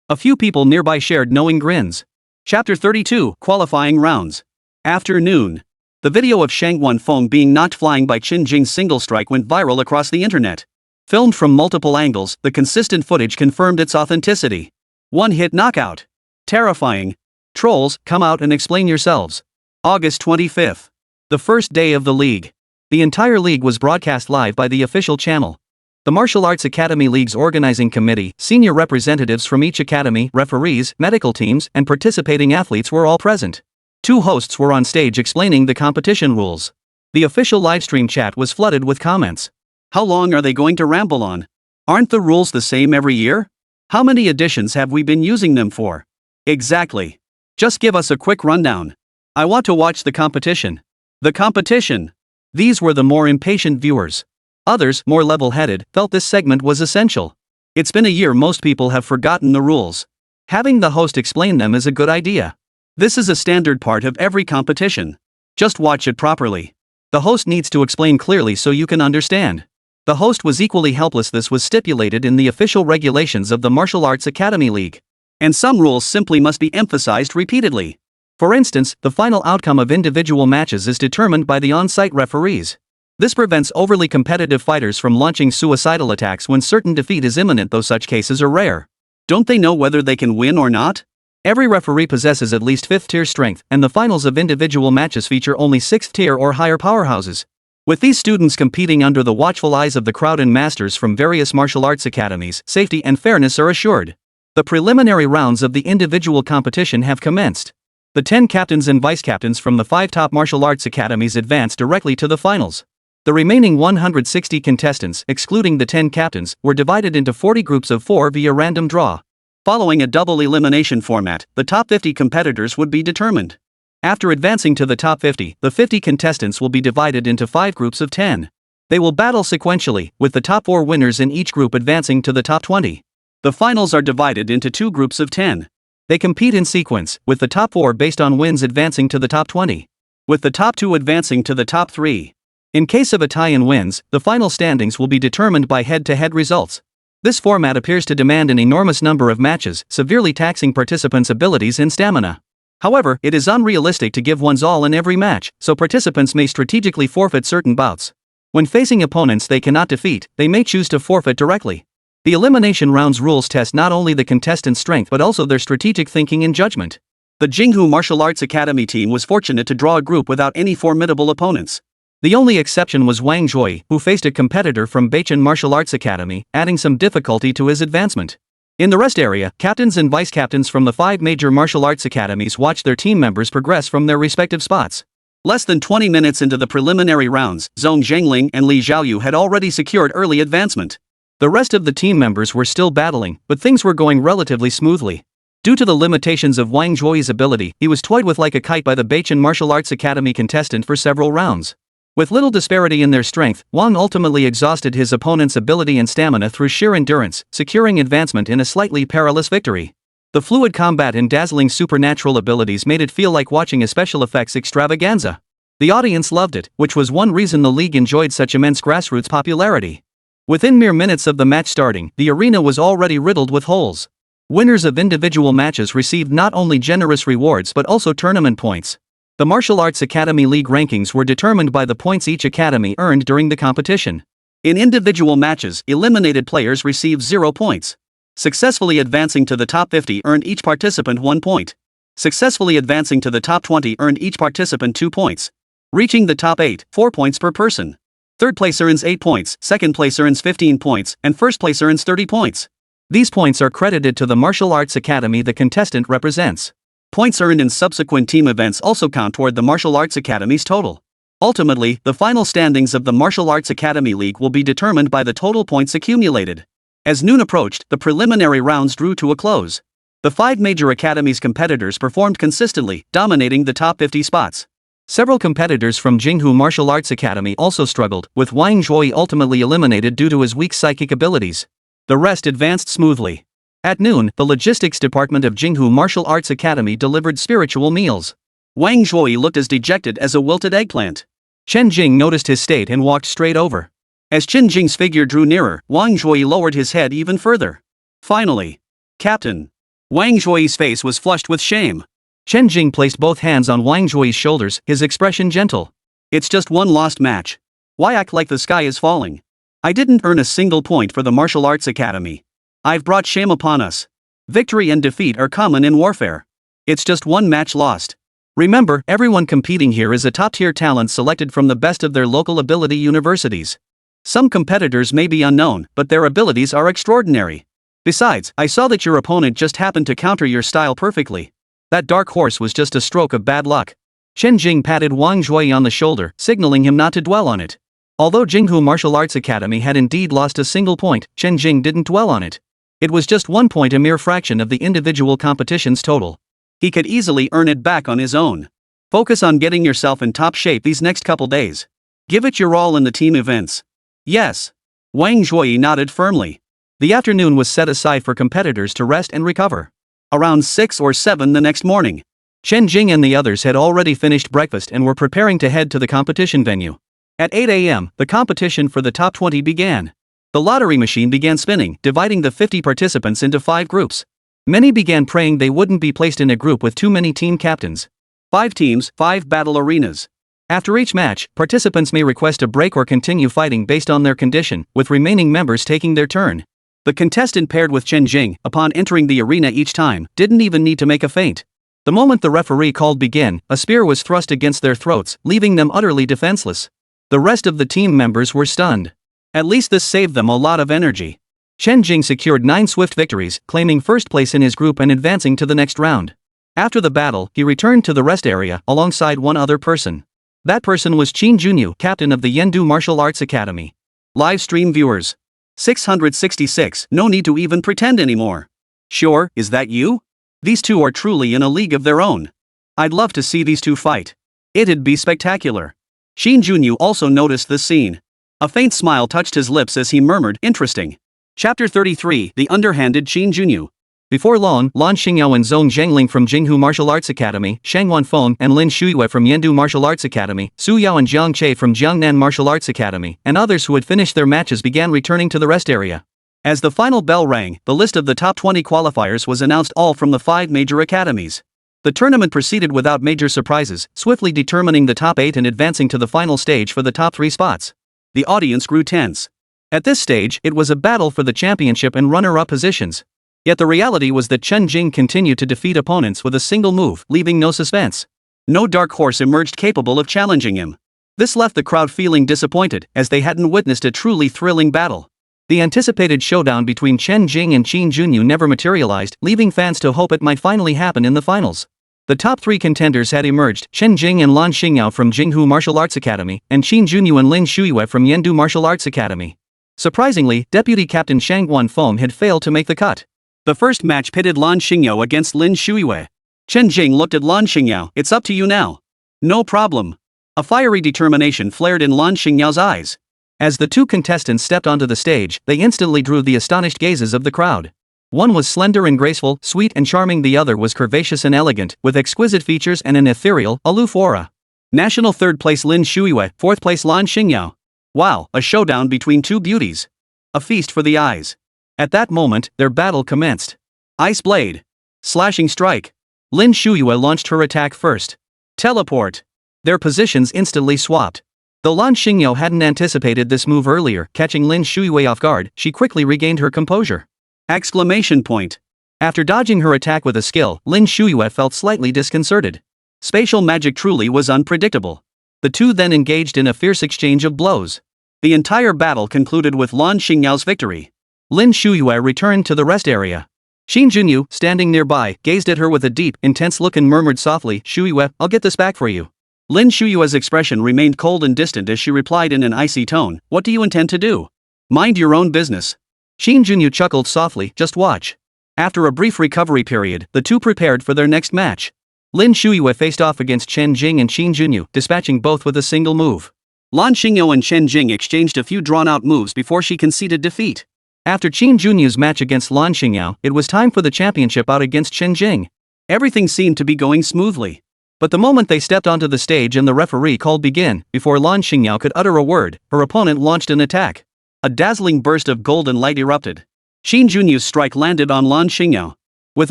A few people nearby shared knowing grins. Chapter 32, Qualifying Rounds. Afternoon. The video of Shang Wanfeng being knocked flying by Chen Jing's single strike went viral across the internet. Filmed from multiple angles, the consistent footage confirmed its authenticity. One-hit knockout. Terrifying. Trolls, come out and explain yourselves. August 25th. The first day of the league. The entire league was broadcast live by the official channel. The Martial Arts Academy League's organizing committee, senior representatives from each academy, referees, medical teams, and participating athletes were all present. 2 hosts were on stage explaining the competition rules. The official livestream chat was flooded with comments. How long are they going to ramble on? Aren't the rules the same every year? How many editions have we been using them for? Exactly. Just give us a quick rundown. I want to watch the competition. The competition. These were the more impatient viewers. Others, more level-headed, felt this segment was essential. It's been a year, most people have forgotten the rules. Having the host explain them is a good idea. This is a standard part of every competition. Just watch it properly. The host needs to explain clearly so you can understand. The host was equally helpless. This was stipulated in the official regulations of the Martial Arts Academy League. And some rules simply must be emphasized repeatedly. For instance, the final outcome of individual matches is determined by the on-site referees. This prevents overly competitive fighters from launching suicidal attacks when certain defeat is imminent, though such cases are rare. Don't they know whether they can win or not? Every referee possesses at least 5th tier strength, and the finals of individual matches feature only 6th tier or higher powerhouses. With these students competing under the watchful eyes of the crowd and masters from various martial arts academies, safety and fairness are assured. The preliminary rounds of the individual competition have commenced. The 10 captains and vice-captains from the 5 top martial arts academies advance directly to the finals. The remaining 160 contestants, excluding the 10 captains, were divided into 40 groups of 4 via random draw. Following a double elimination format, the top 50 competitors would be determined. After advancing to the top 50, the 50 contestants will be divided into 5 groups of 10. They will battle sequentially, with the top 4 winners in each group advancing to the top 20. The finals are divided into 2 groups of 10. They compete in sequence, with the top 4 based on wins advancing to the top 20. With the top 2 advancing to the top 3. In case of a tie in wins, the final standings will be determined by head-to-head results. This format appears to demand an enormous number of matches, severely taxing participants' abilities and stamina. However, it is unrealistic to give one's all in every match, so participants may strategically forfeit certain bouts. When facing opponents they cannot defeat, they may choose to forfeit directly. The elimination rounds rules test not only the contestants' strength but also their strategic thinking and judgment. The Jinghu Martial Arts Academy team was fortunate to draw a group without any formidable opponents. The only exception was Wang Zhuyi, who faced a competitor from Beichen Martial Arts Academy, adding some difficulty to his advancement. In the rest area, captains and vice-captains from the 5 major martial arts academies watched their team members progress from their respective spots. Less than 20 minutes into the preliminary rounds, Zhong Zhengling and Li Zhaoyu had already secured early advancement. The rest of the team members were still battling, but things were going relatively smoothly. Due to the limitations of Wang Zhuyi's ability, he was toyed with like a kite by the Beichen Martial Arts Academy contestant for several rounds. With little disparity in their strength, Wang ultimately exhausted his opponent's ability and stamina through sheer endurance, securing advancement in a slightly perilous victory. The fluid combat and dazzling supernatural abilities made it feel like watching a special effects extravaganza. The audience loved it, which was one reason the league enjoyed such immense grassroots popularity. Within mere minutes of the match starting, the arena was already riddled with holes. Winners of individual matches received not only generous rewards but also tournament points. The Martial Arts Academy League rankings were determined by the points each academy earned during the competition. In individual matches, eliminated players received 0 points. Successfully advancing to the top 50 earned each participant 1 point. Successfully advancing to the top 20 earned each participant 2 points. Reaching the top 8, 4 points per person. Third place earns 8 points, second place earns 15 points, and first place earns 30 points. These points are credited to the Martial Arts Academy the contestant represents. Points earned in subsequent team events also count toward the Martial Arts Academy's total. Ultimately, the final standings of the Martial Arts Academy League will be determined by the total points accumulated. As noon approached, the preliminary rounds drew to a close. The 5 major academies' competitors performed consistently, dominating the top 50 spots. Several competitors from Jinghu Martial Arts Academy also struggled, with Wang Zhuyi ultimately eliminated due to his weak psychic abilities. The rest advanced smoothly. At noon, the logistics department of Jinghu Martial Arts Academy delivered spiritual meals. Wang Zhuyi looked as dejected as a wilted eggplant. Chen Jing noticed his state and walked straight over. As Chen Jing's figure drew nearer, Wang Zhuyi lowered his head even further. Finally, Captain. Wang Zhuyi's face was flushed with shame. Chen Jing placed both hands on Wang Zhuyi's shoulders, his expression gentle. It's just one lost match. Why act like the sky is falling? I didn't earn a single point for the Martial Arts Academy. I've brought shame upon us. Victory and defeat are common in warfare. It's just one match lost. Remember, everyone competing here is a top-tier talent selected from the best of their local ability universities. Some competitors may be unknown, but their abilities are extraordinary. Besides, I saw that your opponent just happened to counter your style perfectly. That dark horse was just a stroke of bad luck. Chen Jing patted Wang Zhuyi on the shoulder, signaling him not to dwell on it. Although Jinghu Martial Arts Academy had indeed lost a single point, Chen Jing didn't dwell on it. It was just 1 point, a mere fraction of the individual competition's total. He could easily earn it back on his own. Focus on getting yourself in top shape these next couple days. Give it your all in the team events. Yes. Wang Zhuyi nodded firmly. The afternoon was set aside for competitors to rest and recover. Around 6 or 7 the next morning, Chen Jing and the others had already finished breakfast and were preparing to head to the competition venue. At 8 a.m., the competition for the top 20 began. The lottery machine began spinning, dividing the 50 participants into 5 groups. Many began praying they wouldn't be placed in a group with too many team captains. 5 teams, 5 battle arenas. After each match, participants may request a break or continue fighting based on their condition, with remaining members taking their turn. The contestant paired with Chen Jing, upon entering the arena each time, didn't even need to make a feint. The moment the referee called begin, a spear was thrust against their throats, leaving them utterly defenseless. The rest of the team members were stunned. At least this saved them a lot of energy. Chen Jing secured 9 swift victories, claiming first place in his group and advancing to the next round. After the battle, he returned to the rest area, alongside one other person. That person was Chen Jing, captain of the Yendu Martial Arts Academy. Live stream viewers. 666, no need to even pretend anymore. Sure, is that you? These two are truly in a league of their own. I'd love to see these two fight. It'd be spectacular. Chen Jing also noticed this scene. A faint smile touched his lips as he murmured, interesting. Chapter 33, The Underhanded Chen Jing. Before long, Lan Xingyao and Zhong Zhengling from Jinghu Martial Arts Academy, Shang Wanfeng and Lin Shuiyue from Yendu Martial Arts Academy, Su Yao and Jiang Che from Jiangnan Martial Arts Academy, and others who had finished their matches began returning to the rest area. As the final bell rang, the list of the top 20 qualifiers was announced, all from the 5 major academies. The tournament proceeded without major surprises, swiftly determining the top 8 and advancing to the final stage for the top 3 spots. The audience grew tense. At this stage, it was a battle for the championship and runner-up positions. Yet the reality was that Chen Jing continued to defeat opponents with a single move, leaving no suspense. No dark horse emerged capable of challenging him. This left the crowd feeling disappointed, as they hadn't witnessed a truly thrilling battle. The anticipated showdown between Chen Jing and Chen Jing never materialized, leaving fans to hope it might finally happen in the finals. The top 3 contenders had emerged: Chen Jing and Lan Xingyao from Jinghu Martial Arts Academy, and Chen Jing and Lin Shuiyue from Yendu Martial Arts Academy. Surprisingly, Deputy Captain Shang Wanfeng had failed to make the cut. The first match pitted Lan Xingyao against Lin Shuiyue. Chen Jing looked at Lan Xingyao. It's up to you now. No problem. A fiery determination flared in Lan Xingyao's eyes. As the 2 contestants stepped onto the stage, they instantly drew the astonished gazes of the crowd. One was slender and graceful, sweet and charming, the other was curvaceous and elegant, with exquisite features and an ethereal, aloof aura. National 3rd place Lin Shuiyue, 4th place Lan Xingyao. Wow, a showdown between 2 beauties. A feast for the eyes. At that moment, their battle commenced. Ice Blade. Slashing Strike. Lin Shuiyue launched her attack first. Teleport. Their positions instantly swapped. Though Lan Xingyao hadn't anticipated this move earlier, catching Lin Shuiyue off guard, she quickly regained her composure. Exclamation point. After dodging her attack with a skill, Lin Shuiyue felt slightly disconcerted. Spatial magic truly was unpredictable. The 2 then engaged in a fierce exchange of blows. The entire battle concluded with Lan Xingyao's victory. Lin Shuiyue returned to the rest area. Chen Jing, standing nearby, gazed at her with a deep, intense look and murmured softly, "Shuiyue, I'll get this back for you." Lin Shuiyue's expression remained cold and distant as she replied in an icy tone, "What do you intend to do? Mind your own business." Chen Jing chuckled softly, "Just watch." After a brief recovery period, the 2 prepared for their next match. Lin Shuiyue faced off against Chen Jing and Chen Jing, dispatching both with a single move. Lan Xingyao and Chen Jing exchanged a few drawn-out moves before she conceded defeat. After Chen Jing's match against Lan Xingyao, it was time for the championship bout against Chen Jing. Everything seemed to be going smoothly. But the moment they stepped onto the stage and the referee called begin, before Lan Xingyao could utter a word, her opponent launched an attack. A dazzling burst of golden light erupted. Chen Jing's strike landed on Lan Xingyao. With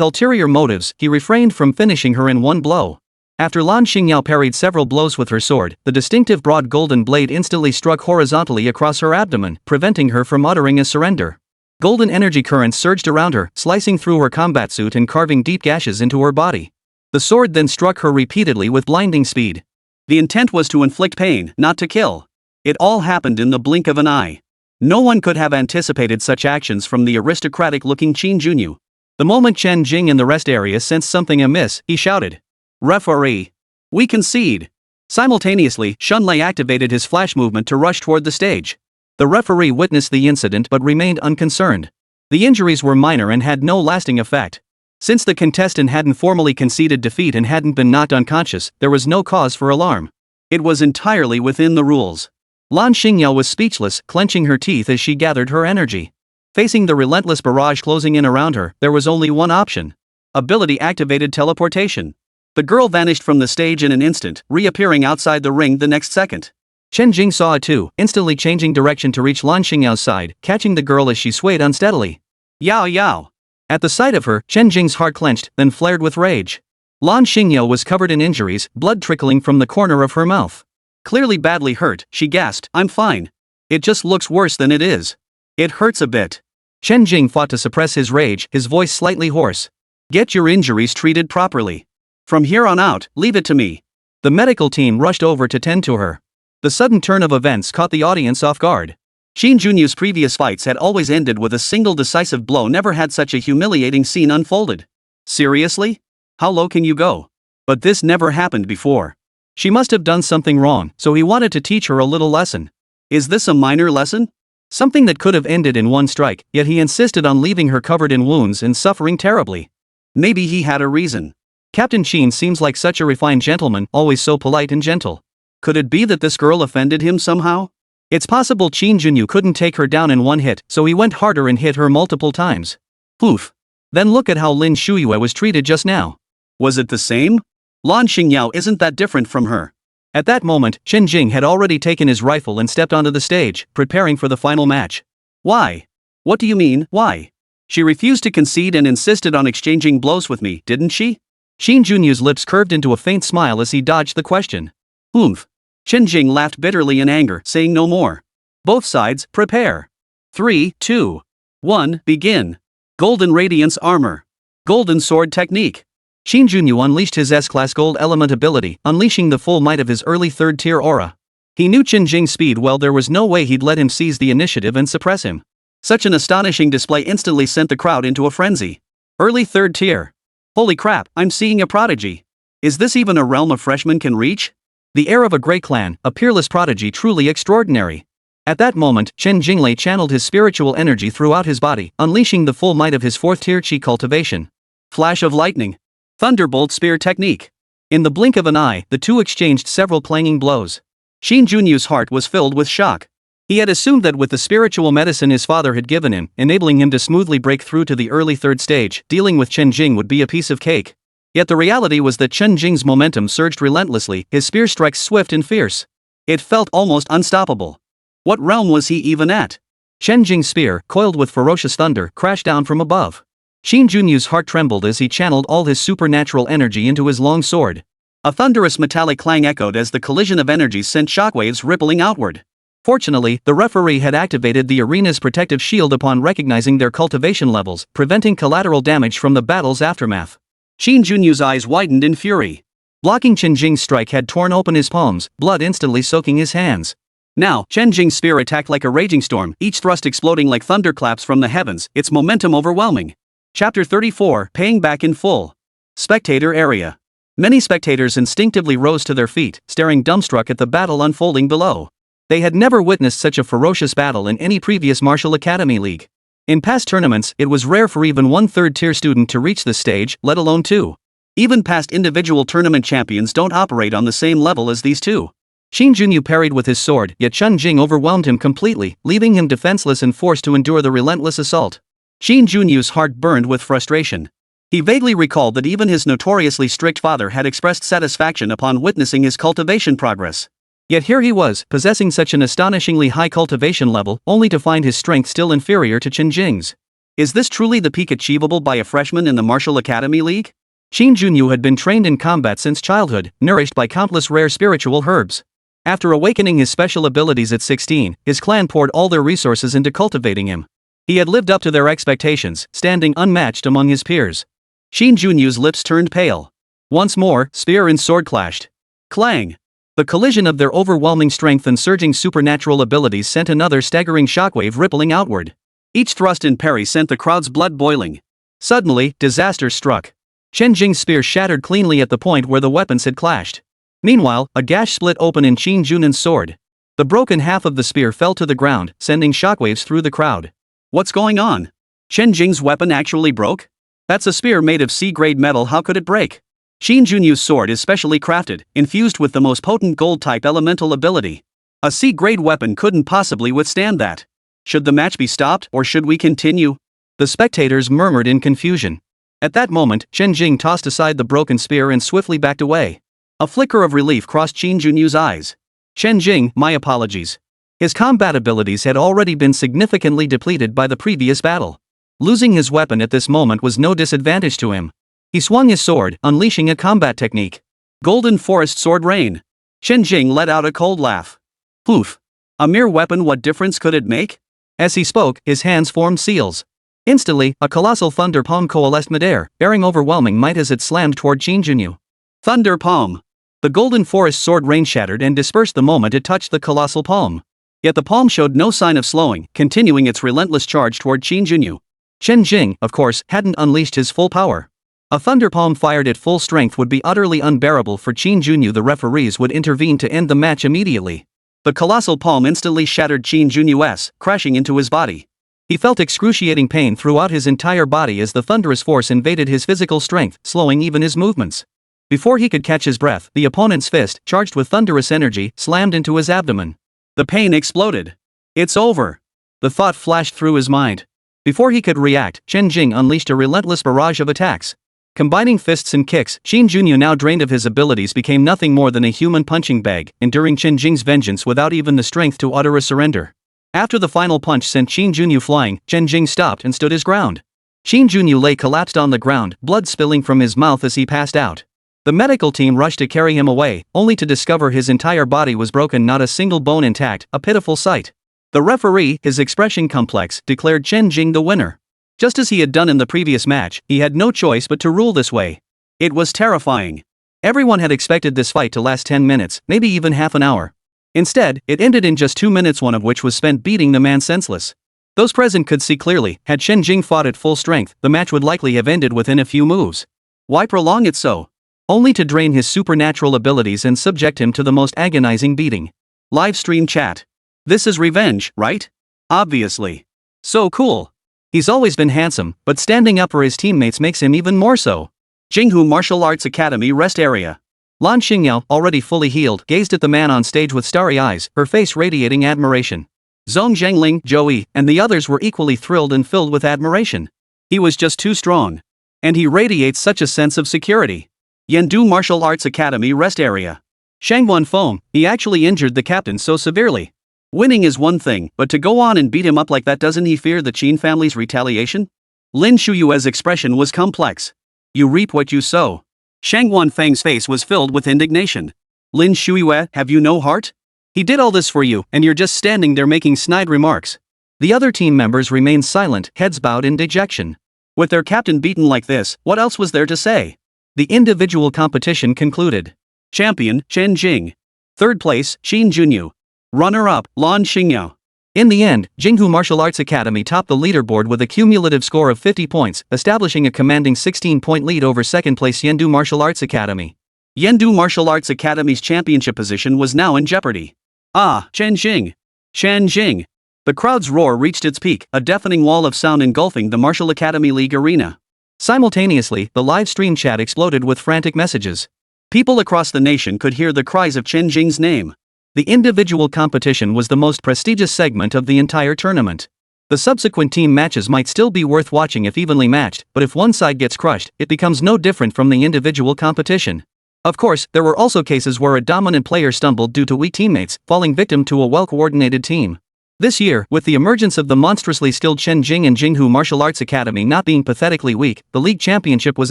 ulterior motives, he refrained from finishing her in one blow. After Lan Xingyao parried several blows with her sword, the distinctive broad golden blade instantly struck horizontally across her abdomen, preventing her from uttering a surrender. Golden energy currents surged around her, slicing through her combat suit and carving deep gashes into her body. The sword then struck her repeatedly with blinding speed. The intent was to inflict pain, not to kill. It all happened in the blink of an eye. No one could have anticipated such actions from the aristocratic-looking Chen Jing. The moment Chen Jing in the rest area sensed something amiss, he shouted, "Referee! We concede!" Simultaneously, Shunlei activated his flash movement to rush toward the stage. The referee witnessed the incident but remained unconcerned. The injuries were minor and had no lasting effect. Since the contestant hadn't formally conceded defeat and hadn't been knocked unconscious, there was no cause for alarm. It was entirely within the rules. Lan Xingyao was speechless, clenching her teeth as she gathered her energy. Facing the relentless barrage closing in around her, there was only one option. Ability-activated teleportation. The girl vanished from the stage in an instant, reappearing outside the ring the next second. Chen Jing saw it too, instantly changing direction to reach Lan Xingyao's side, catching the girl as she swayed unsteadily. Yao Yao! At the sight of her, Chen Jing's heart clenched, then flared with rage. Lan Xingyao was covered in injuries, blood trickling from the corner of her mouth. Clearly badly hurt, she gasped, "I'm fine. It just looks worse than it is. It hurts a bit." Chen Jing fought to suppress his rage, his voice slightly hoarse. "Get your injuries treated properly. From here on out, leave it to me." The medical team rushed over to tend to her. The sudden turn of events caught the audience off guard. Xin Junyu's previous fights had always ended with a single decisive blow, never had such a humiliating scene unfolded. Seriously? How low can you go? But this never happened before. She must have done something wrong, so he wanted to teach her a little lesson. Is this a minor lesson? Something that could have ended in one strike, yet he insisted on leaving her covered in wounds and suffering terribly. Maybe he had a reason. Captain Qin seems like such a refined gentleman, always so polite and gentle. Could it be that this girl offended him somehow? It's possible Qin Junyu couldn't take her down in one hit, so he went harder and hit her multiple times. Oof. Then look at how Lin Shuyue was treated just now. Was it the same? Lan Xingyao isn't that different from her. At that moment, Chen Jing had already taken his rifle and stepped onto the stage, preparing for the final match. Why? What do you mean, why? She refused to concede and insisted on exchanging blows with me, didn't she? Xin Junyu's lips curved into a faint smile as he dodged the question. Oomph. Chen Jing laughed bitterly in anger, saying no more. Both sides, prepare. 3, 2, 1, begin. Golden Radiance Armor. Golden Sword Technique. Xin Junyu unleashed his S-Class Gold Element ability, unleashing the full might of his early third-tier aura. He knew Chen Jing's speed well, there was no way he'd let him seize the initiative and suppress him. Such an astonishing display instantly sent the crowd into a frenzy. Early third tier. Holy crap, I'm seeing a prodigy. Is this even a realm a freshman can reach? The heir of a great clan, a peerless prodigy, truly extraordinary. At that moment, Chen Jinglei channeled his spiritual energy throughout his body, unleashing the full might of his fourth-tier chi cultivation. Flash of lightning. Thunderbolt spear technique. In the blink of an eye, the two exchanged several clanging blows. Xin Junyu's heart was filled with shock. He had assumed that with the spiritual medicine his father had given him, enabling him to smoothly break through to the early third stage, dealing with Chen Jing would be a piece of cake. Yet the reality was that Chen Jing's momentum surged relentlessly, his spear strikes swift and fierce. It felt almost unstoppable. What realm was he even at? Chen Jing's spear, coiled with ferocious thunder, crashed down from above. Xin Junyu's heart trembled as he channeled all his supernatural energy into his long sword. A thunderous metallic clang echoed as the collision of energies sent shockwaves rippling outward. Fortunately, the referee had activated the arena's protective shield upon recognizing their cultivation levels, preventing collateral damage from the battle's aftermath. Xin Junyu's eyes widened in fury. Blocking Chen Jing's strike had torn open his palms, blood instantly soaking his hands. Now, Chen Jing's spear attacked like a raging storm, each thrust exploding like thunderclaps from the heavens, its momentum overwhelming. Chapter 34, Paying Back in Full. Spectator Area. Many spectators instinctively rose to their feet, staring dumbstruck at the battle unfolding below. They had never witnessed such a ferocious battle in any previous martial academy league. In past tournaments, it was rare for even one third-tier student to reach this stage, let alone two. Even past individual tournament champions don't operate on the same level as these two. Xin Junyu parried with his sword, yet Chen Jing overwhelmed him completely, leaving him defenseless and forced to endure the relentless assault. Xin Junyu's heart burned with frustration. He vaguely recalled that even his notoriously strict father had expressed satisfaction upon witnessing his cultivation progress. Yet here he was, possessing such an astonishingly high cultivation level, only to find his strength still inferior to Chen Jing's. Is this truly the peak achievable by a freshman in the Martial Academy League? Xin Junyu had been trained in combat since childhood, nourished by countless rare spiritual herbs. After awakening his special abilities at 16, his clan poured all their resources into cultivating him. He had lived up to their expectations, standing unmatched among his peers. Xin Junyu's lips turned pale. Once more, spear and sword clashed. Clang! The collision of their overwhelming strength and surging supernatural abilities sent another staggering shockwave rippling outward. Each thrust and parry sent the crowd's blood boiling. Suddenly, disaster struck. Chen Jing's spear shattered cleanly at the point where the weapons had clashed. Meanwhile, a gash split open in Xin Junan's sword. The broken half of the spear fell to the ground, sending shockwaves through the crowd. What's going on? Chen Jing's weapon actually broke? That's a spear made of C-grade metal, how could it break? Xin Junyu's sword is specially crafted, infused with the most potent gold-type elemental ability. A C-grade weapon couldn't possibly withstand that. Should the match be stopped or should we continue? The spectators murmured in confusion. At that moment, Chen Jing tossed aside the broken spear and swiftly backed away. A flicker of relief crossed Qin Junyu's eyes. Chen Jing, my apologies. His combat abilities had already been significantly depleted by the previous battle. Losing his weapon at this moment was no disadvantage to him. He swung his sword, unleashing a combat technique. Golden Forest Sword Rain. Chen Jing let out a cold laugh. Poof. A mere weapon, what difference could it make? As he spoke, his hands formed seals. Instantly, a colossal thunder palm coalesced midair, bearing overwhelming might as it slammed toward Qin Junyu. Thunder palm. The Golden Forest Sword Rain shattered and dispersed the moment it touched the colossal palm. Yet the palm showed no sign of slowing, continuing its relentless charge toward Qin Junyu. Chen Jing, of course, hadn't unleashed his full power. A thunder palm fired at full strength would be utterly unbearable for Qin Junyu. The referees would intervene to end the match immediately. The colossal palm instantly shattered Qin Junyu's, crashing into his body. He felt excruciating pain throughout his entire body as the thunderous force invaded his physical strength, slowing even his movements. Before he could catch his breath, the opponent's fist, charged with thunderous energy, slammed into his abdomen. The pain exploded. It's over. The thought flashed through his mind. Before he could react, Chen Jing unleashed a relentless barrage of attacks. Combining fists and kicks, Qin Junyu, now drained of his abilities, became nothing more than a human punching bag, enduring Chen Jing's vengeance without even the strength to utter a surrender. After the final punch sent Qin Junyu flying, Chen Jing stopped and stood his ground. Qin Junyu lay collapsed on the ground, blood spilling from his mouth as he passed out. The medical team rushed to carry him away, only to discover his entire body was broken, not a single bone intact, a pitiful sight. The referee, his expression complex, declared Chen Jing the winner. Just as he had done in the previous match, he had no choice but to rule this way. It was terrifying. Everyone had expected this fight to last 10 minutes, maybe even half an hour. Instead, it ended in just 2 minutes, one of which was spent beating the man senseless. Those present could see clearly, had Chen Jing fought at full strength, the match would likely have ended within a few moves. Why prolong it so? Only to drain his supernatural abilities and subject him to the most agonizing beating. Livestream chat. This is revenge, right? Obviously. So cool. He's always been handsome, but standing up for his teammates makes him even more so. Jinghu Martial Arts Academy Rest Area. Lan Xingyao, already fully healed, gazed at the man on stage with starry eyes, her face radiating admiration. Zhong Zhengling, Zhou, and the others were equally thrilled and filled with admiration. He was just too strong. And he radiates such a sense of security. Yendu Martial Arts Academy Rest Area. Shangguan Feng, he actually injured the captain so severely. Winning is one thing, but to go on and beat him up like that, doesn't he fear the Qin family's retaliation? Lin Shuyue's expression was complex. You reap what you sow. Shangguan Feng's face was filled with indignation. Lin Shuyue, have you no heart? He did all this for you, and you're just standing there making snide remarks. The other team members remained silent, heads bowed in dejection. With their captain beaten like this, what else was there to say? The individual competition concluded. Champion, Chen Jing. Third place, Qin Junyu. Runner-up, Lan Xingyao. In the end, Jinghu Martial Arts Academy topped the leaderboard with a cumulative score of 50 points, establishing a commanding 16-point lead over second-place Yendu Martial Arts Academy. Yendu Martial Arts Academy's championship position was now in jeopardy. Ah, Chen Jing. Chen Jing. The crowd's roar reached its peak, a deafening wall of sound engulfing the Martial Academy League arena. Simultaneously, the live stream chat exploded with frantic messages. People across the nation could hear the cries of Chen Jing's name. The individual competition was the most prestigious segment of the entire tournament. The subsequent team matches might still be worth watching if evenly matched, but if one side gets crushed, it becomes no different from the individual competition. Of course, there were also cases where a dominant player stumbled due to weak teammates, falling victim to a well-coordinated team. This year, with the emergence of the monstrously skilled Chen Jing and Jinghu Martial Arts Academy not being pathetically weak, the league championship was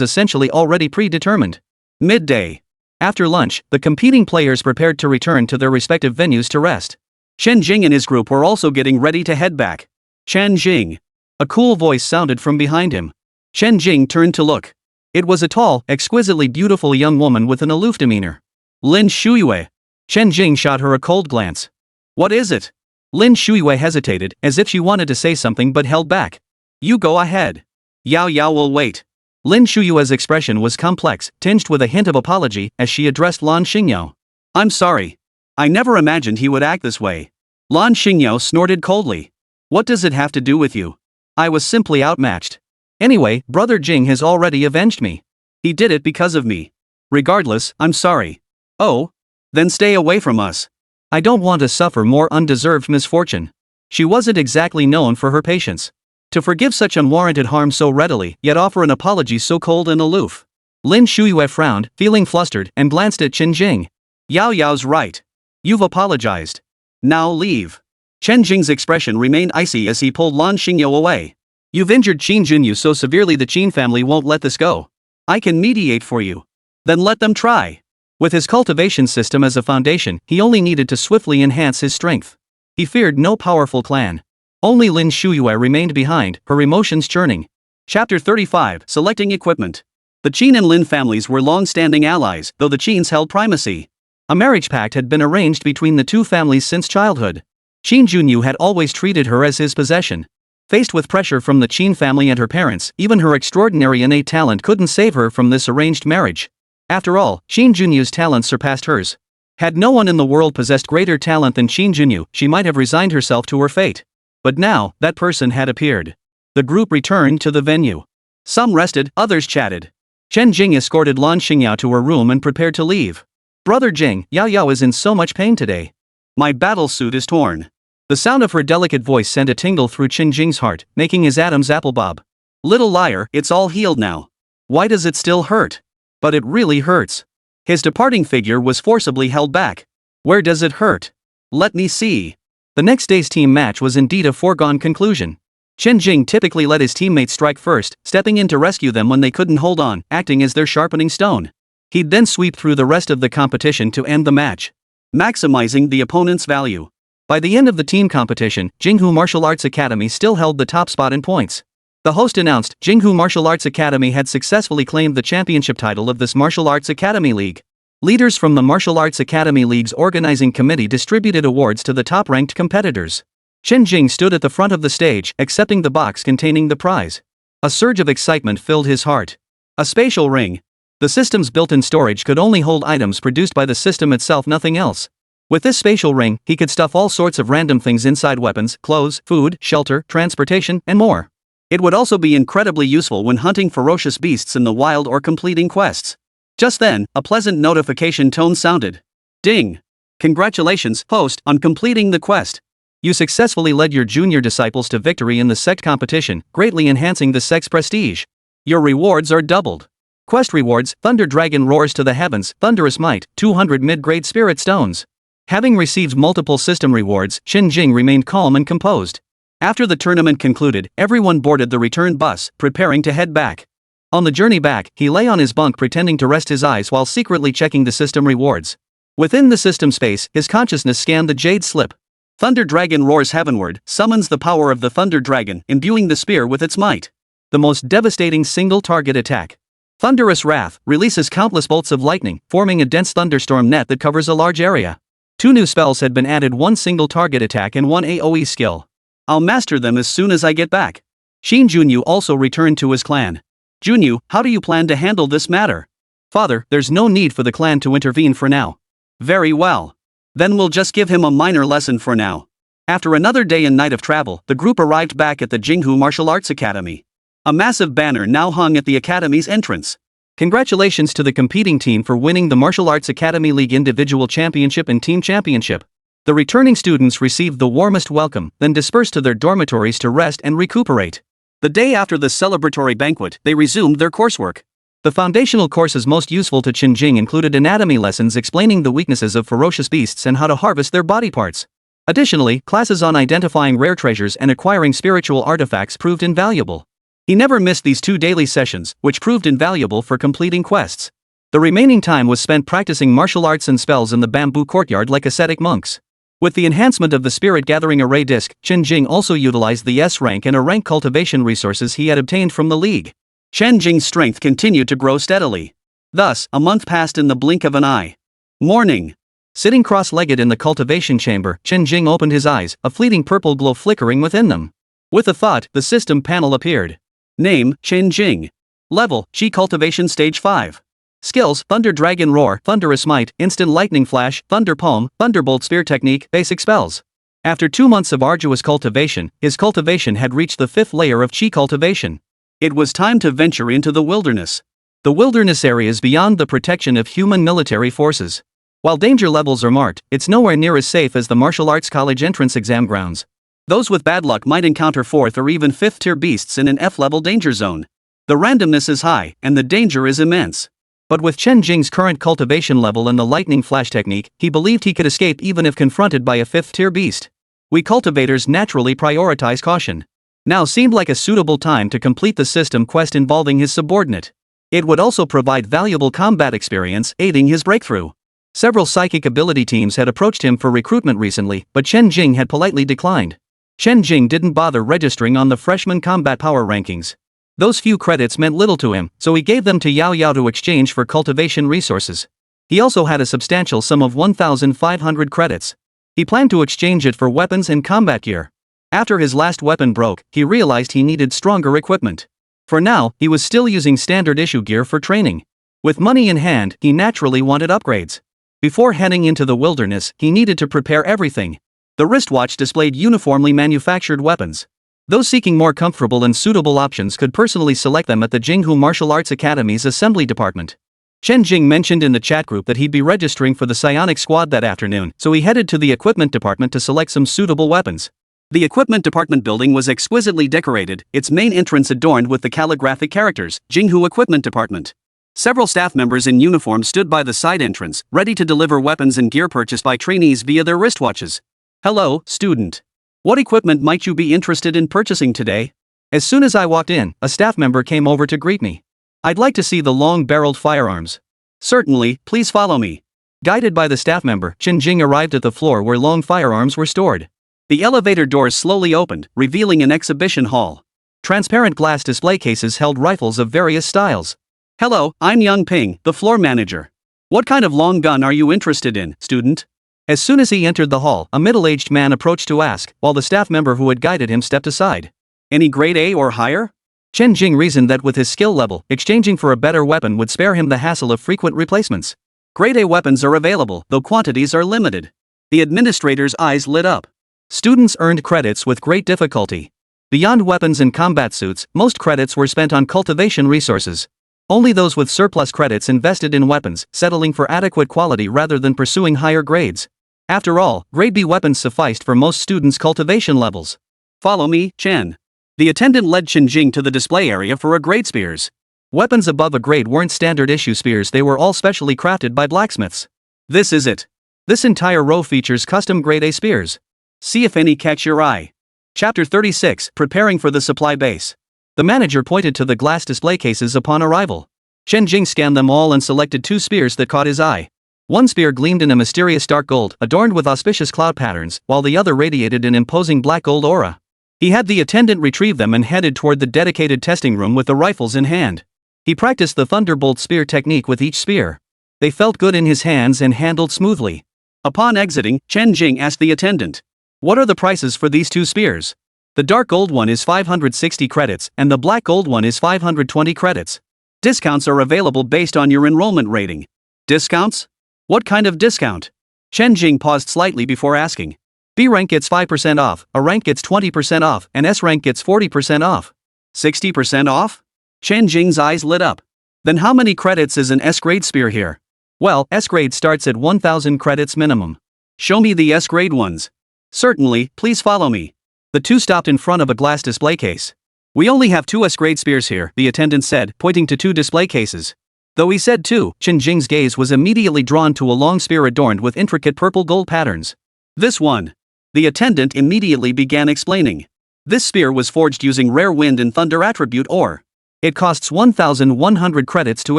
essentially already predetermined. Midday. After lunch, the competing players prepared to return to their respective venues to rest. Chen Jing and his group were also getting ready to head back. Chen Jing. A cool voice sounded from behind him. Chen Jing turned to look. It was a tall, exquisitely beautiful young woman with an aloof demeanor. Lin Shuyue. Chen Jing shot her a cold glance. What is it? Lin Shuyue hesitated, as if she wanted to say something but held back. You go ahead. Yao Yao will wait. Lin Shuyue's expression was complex, tinged with a hint of apology, as she addressed Lan Xingyao. I'm sorry. I never imagined he would act this way. Lan Xingyao snorted coldly. What does it have to do with you? I was simply outmatched. Anyway, Brother Jing has already avenged me. He did it because of me. Regardless, I'm sorry. Oh? Then stay away from us. I don't want to suffer more undeserved misfortune. She wasn't exactly known for her patience. To forgive such unwarranted harm so readily, yet offer an apology so cold and aloof. Lin Shuyue frowned, feeling flustered, and glanced at Chen Jing. Yao Yao's right. You've apologized. Now leave. Chen Jing's expression remained icy as he pulled Lan Xingyo away. You've injured Qin Junyu so severely the Qin family won't let this go. I can mediate for you. Then let them try. With his cultivation system as a foundation, he only needed to swiftly enhance his strength. He feared no powerful clan. Only Lin Shuyue remained behind, her emotions churning. Chapter 35, Selecting Equipment. The Qin and Lin families were long-standing allies, though the Qins held primacy. A marriage pact had been arranged between the two families since childhood. Qin Junyu had always treated her as his possession. Faced with pressure from the Qin family and her parents, even her extraordinary innate talent couldn't save her from this arranged marriage. After all, Qin Junyu's talent surpassed hers. Had no one in the world possessed greater talent than Qin Junyu, she might have resigned herself to her fate. But now, that person had appeared. The group returned to the venue. Some rested, others chatted. Chen Jing escorted Lan Xingyao to her room and prepared to leave. Brother Jing, Yao Yao is in so much pain today. My battle suit is torn. The sound of her delicate voice sent a tingle through Chen Jing's heart, making his atoms apple bob. Little liar, it's all healed now. Why does it still hurt? But it really hurts. His departing figure was forcibly held back. Where does it hurt? Let me see. The next day's team match was indeed a foregone conclusion. Chen Jing typically let his teammates strike first, stepping in to rescue them when they couldn't hold on, acting as their sharpening stone. He'd then sweep through the rest of the competition to end the match, maximizing the opponent's value. By the end of the team competition, Jinghu Martial Arts Academy still held the top spot in points. The host announced Jinghu Martial Arts Academy had successfully claimed the championship title of this Martial Arts Academy League. Leaders from the Martial Arts Academy League's organizing committee distributed awards to the top-ranked competitors. Chen Jing stood at the front of the stage, accepting the box containing the prize. A surge of excitement filled his heart. A spatial ring. The system's built-in storage could only hold items produced by the system itself, nothing else. With this spatial ring, he could stuff all sorts of random things inside: weapons, clothes, food, shelter, transportation, and more. It would also be incredibly useful when hunting ferocious beasts in the wild or completing quests. Just then, a pleasant notification tone sounded. Ding! Congratulations, host, on completing the quest. You successfully led your junior disciples to victory in the sect competition, greatly enhancing the sect's prestige. Your rewards are doubled. Quest rewards: Thunder Dragon Roars to the Heavens, Thunderous Might, 200 mid-grade Spirit Stones. Having received multiple system rewards, Chen Jing remained calm and composed. After the tournament concluded, everyone boarded the return bus, preparing to head back. On the journey back, he lay on his bunk pretending to rest his eyes while secretly checking the system rewards. Within the system space, his consciousness scanned the jade slip. Thunder Dragon roars heavenward, summons the power of the Thunder Dragon, imbuing the spear with its might. The most devastating single-target attack. Thunderous Wrath releases countless bolts of lightning, forming a dense thunderstorm net that covers a large area. 2 new spells had been added: 1 single-target attack and 1 AoE skill. I'll master them as soon as I get back. Qin Junyu also returned to his clan. Junyu, how do you plan to handle this matter? Father, there's no need for the clan to intervene for now. Very well. Then we'll just give him a minor lesson for now. After another day and night of travel, the group arrived back at the Jinghu Martial Arts Academy. A massive banner now hung at the academy's entrance. Congratulations to the competing team for winning the Martial Arts Academy League Individual Championship and Team Championship. The returning students received the warmest welcome, then dispersed to their dormitories to rest and recuperate. The day after the celebratory banquet, they resumed their coursework. The foundational courses most useful to Chen Jing included anatomy lessons explaining the weaknesses of ferocious beasts and how to harvest their body parts. Additionally, classes on identifying rare treasures and acquiring spiritual artifacts proved invaluable. He never missed these 2 daily sessions, which proved invaluable for completing quests. The remaining time was spent practicing martial arts and spells in the bamboo courtyard like ascetic monks. With the enhancement of the Spirit Gathering Array Disc, Chen Jing also utilized the S rank and A rank cultivation resources he had obtained from the League. Chen Jing's strength continued to grow steadily. Thus, a month passed in the blink of an eye. Morning. Sitting cross-legged in the cultivation chamber, Chen Jing opened his eyes, a fleeting purple glow flickering within them. With a thought, the system panel appeared. Name: Chen Jing. Level: Qi Cultivation Stage 5. Skills: Thunder Dragon Roar, Thunderous Might, Instant Lightning Flash, Thunder Palm, Thunderbolt Spear Technique, Basic Spells. After 2 months of arduous cultivation, his cultivation had reached the 5th layer of Qi cultivation. It was time to venture into the wilderness. The wilderness areas beyond the protection of human military forces. While danger levels are marked, it's nowhere near as safe as the martial arts college entrance exam grounds. Those with bad luck might encounter 4th or even 5th tier beasts in an F-level danger zone. The randomness is high, and the danger is immense. But with Chen Jing's current cultivation level and the lightning flash technique, he believed he could escape even if confronted by a 5th tier beast. We cultivators naturally prioritize caution. Now seemed like a suitable time to complete the system quest involving his subordinate. It would also provide valuable combat experience, aiding his breakthrough. Several psychic ability teams had approached him for recruitment recently, but Chen Jing had politely declined. Chen Jing didn't bother registering on the freshman combat power rankings. Those few credits meant little to him, so he gave them to Yao Yao to exchange for cultivation resources. He also had a substantial sum of 1,500 credits. He planned to exchange it for weapons and combat gear. After his last weapon broke, he realized he needed stronger equipment. For now, he was still using standard issue gear for training. With money in hand, he naturally wanted upgrades. Before heading into the wilderness, he needed to prepare everything. The wristwatch displayed uniformly manufactured weapons. Those seeking more comfortable and suitable options could personally select them at the Jinghu Martial Arts Academy's assembly department. Chen Jing mentioned in the chat group that he'd be registering for the psionic squad that afternoon, so he headed to the equipment department to select some suitable weapons. The equipment department building was exquisitely decorated, its main entrance adorned with the calligraphic characters, Jinghu Equipment Department. Several staff members in uniform stood by the side entrance, ready to deliver weapons and gear purchased by trainees via their wristwatches. "Hello, student. What equipment might you be interested in purchasing today?" As soon as I walked in, a staff member came over to greet me. "I'd like to see the long-barreled firearms." "Certainly, please follow me." Guided by the staff member, Chen Jing arrived at the floor where long firearms were stored. The elevator doors slowly opened, revealing an exhibition hall. Transparent glass display cases held rifles of various styles. "Hello, I'm Young Ping, the floor manager. What kind of long gun are you interested in, student?" As soon as he entered the hall, a middle-aged man approached to ask, while the staff member who had guided him stepped aside. "Any grade A or higher?" Chen Jing reasoned that with his skill level, exchanging for a better weapon would spare him the hassle of frequent replacements. Grade A weapons are available, though quantities are limited. The administrator's eyes lit up. Students earned credits with great difficulty. Beyond weapons and combat suits, most credits were spent on cultivation resources. Only those with surplus credits invested in weapons, settling for adequate quality rather than pursuing higher grades. After all, grade B weapons sufficed for most students' cultivation levels. "Follow me, Chen." The attendant led Chen Jing to the display area for a grade spears. Weapons above a grade weren't standard issue spears, they were all specially crafted by blacksmiths. "This is it. This entire row features custom grade A spears. See if any catch your eye." Chapter 36, Preparing for the Supply Base. The manager pointed to the glass display cases upon arrival. Chen Jing scanned them all and selected 2 spears that caught his eye. One spear gleamed in a mysterious dark gold, adorned with auspicious cloud patterns, while the other radiated an imposing black gold aura. He had the attendant retrieve them and headed toward the dedicated testing room with the rifles in hand. He practiced the thunderbolt spear technique with each spear. They felt good in his hands and handled smoothly. Upon exiting, Chen Jing asked the attendant, "What are the prices for these 2 spears?" "The dark gold one is 560 credits, and the black gold one is 520 credits. Discounts are available based on your enrollment rating." "Discounts? What kind of discount?" Chen Jing paused slightly before asking. "B rank gets 5% off, A rank gets 20% off, and S rank gets 40% off. 60% off? Chen Jing's eyes lit up. "Then how many credits is an S-grade spear here?" "Well, S-grade starts at 1,000 credits minimum." "Show me the S-grade ones." "Certainly, please follow me." The 2 stopped in front of a glass display case. "We only have 2 S-grade spears here," the attendant said, pointing to 2 display cases. Though he said 2, Chen Jing's gaze was immediately drawn to a long spear adorned with intricate purple gold patterns. "This one." The attendant immediately began explaining. "This spear was forged using rare wind and thunder attribute ore. It costs 1,100 credits to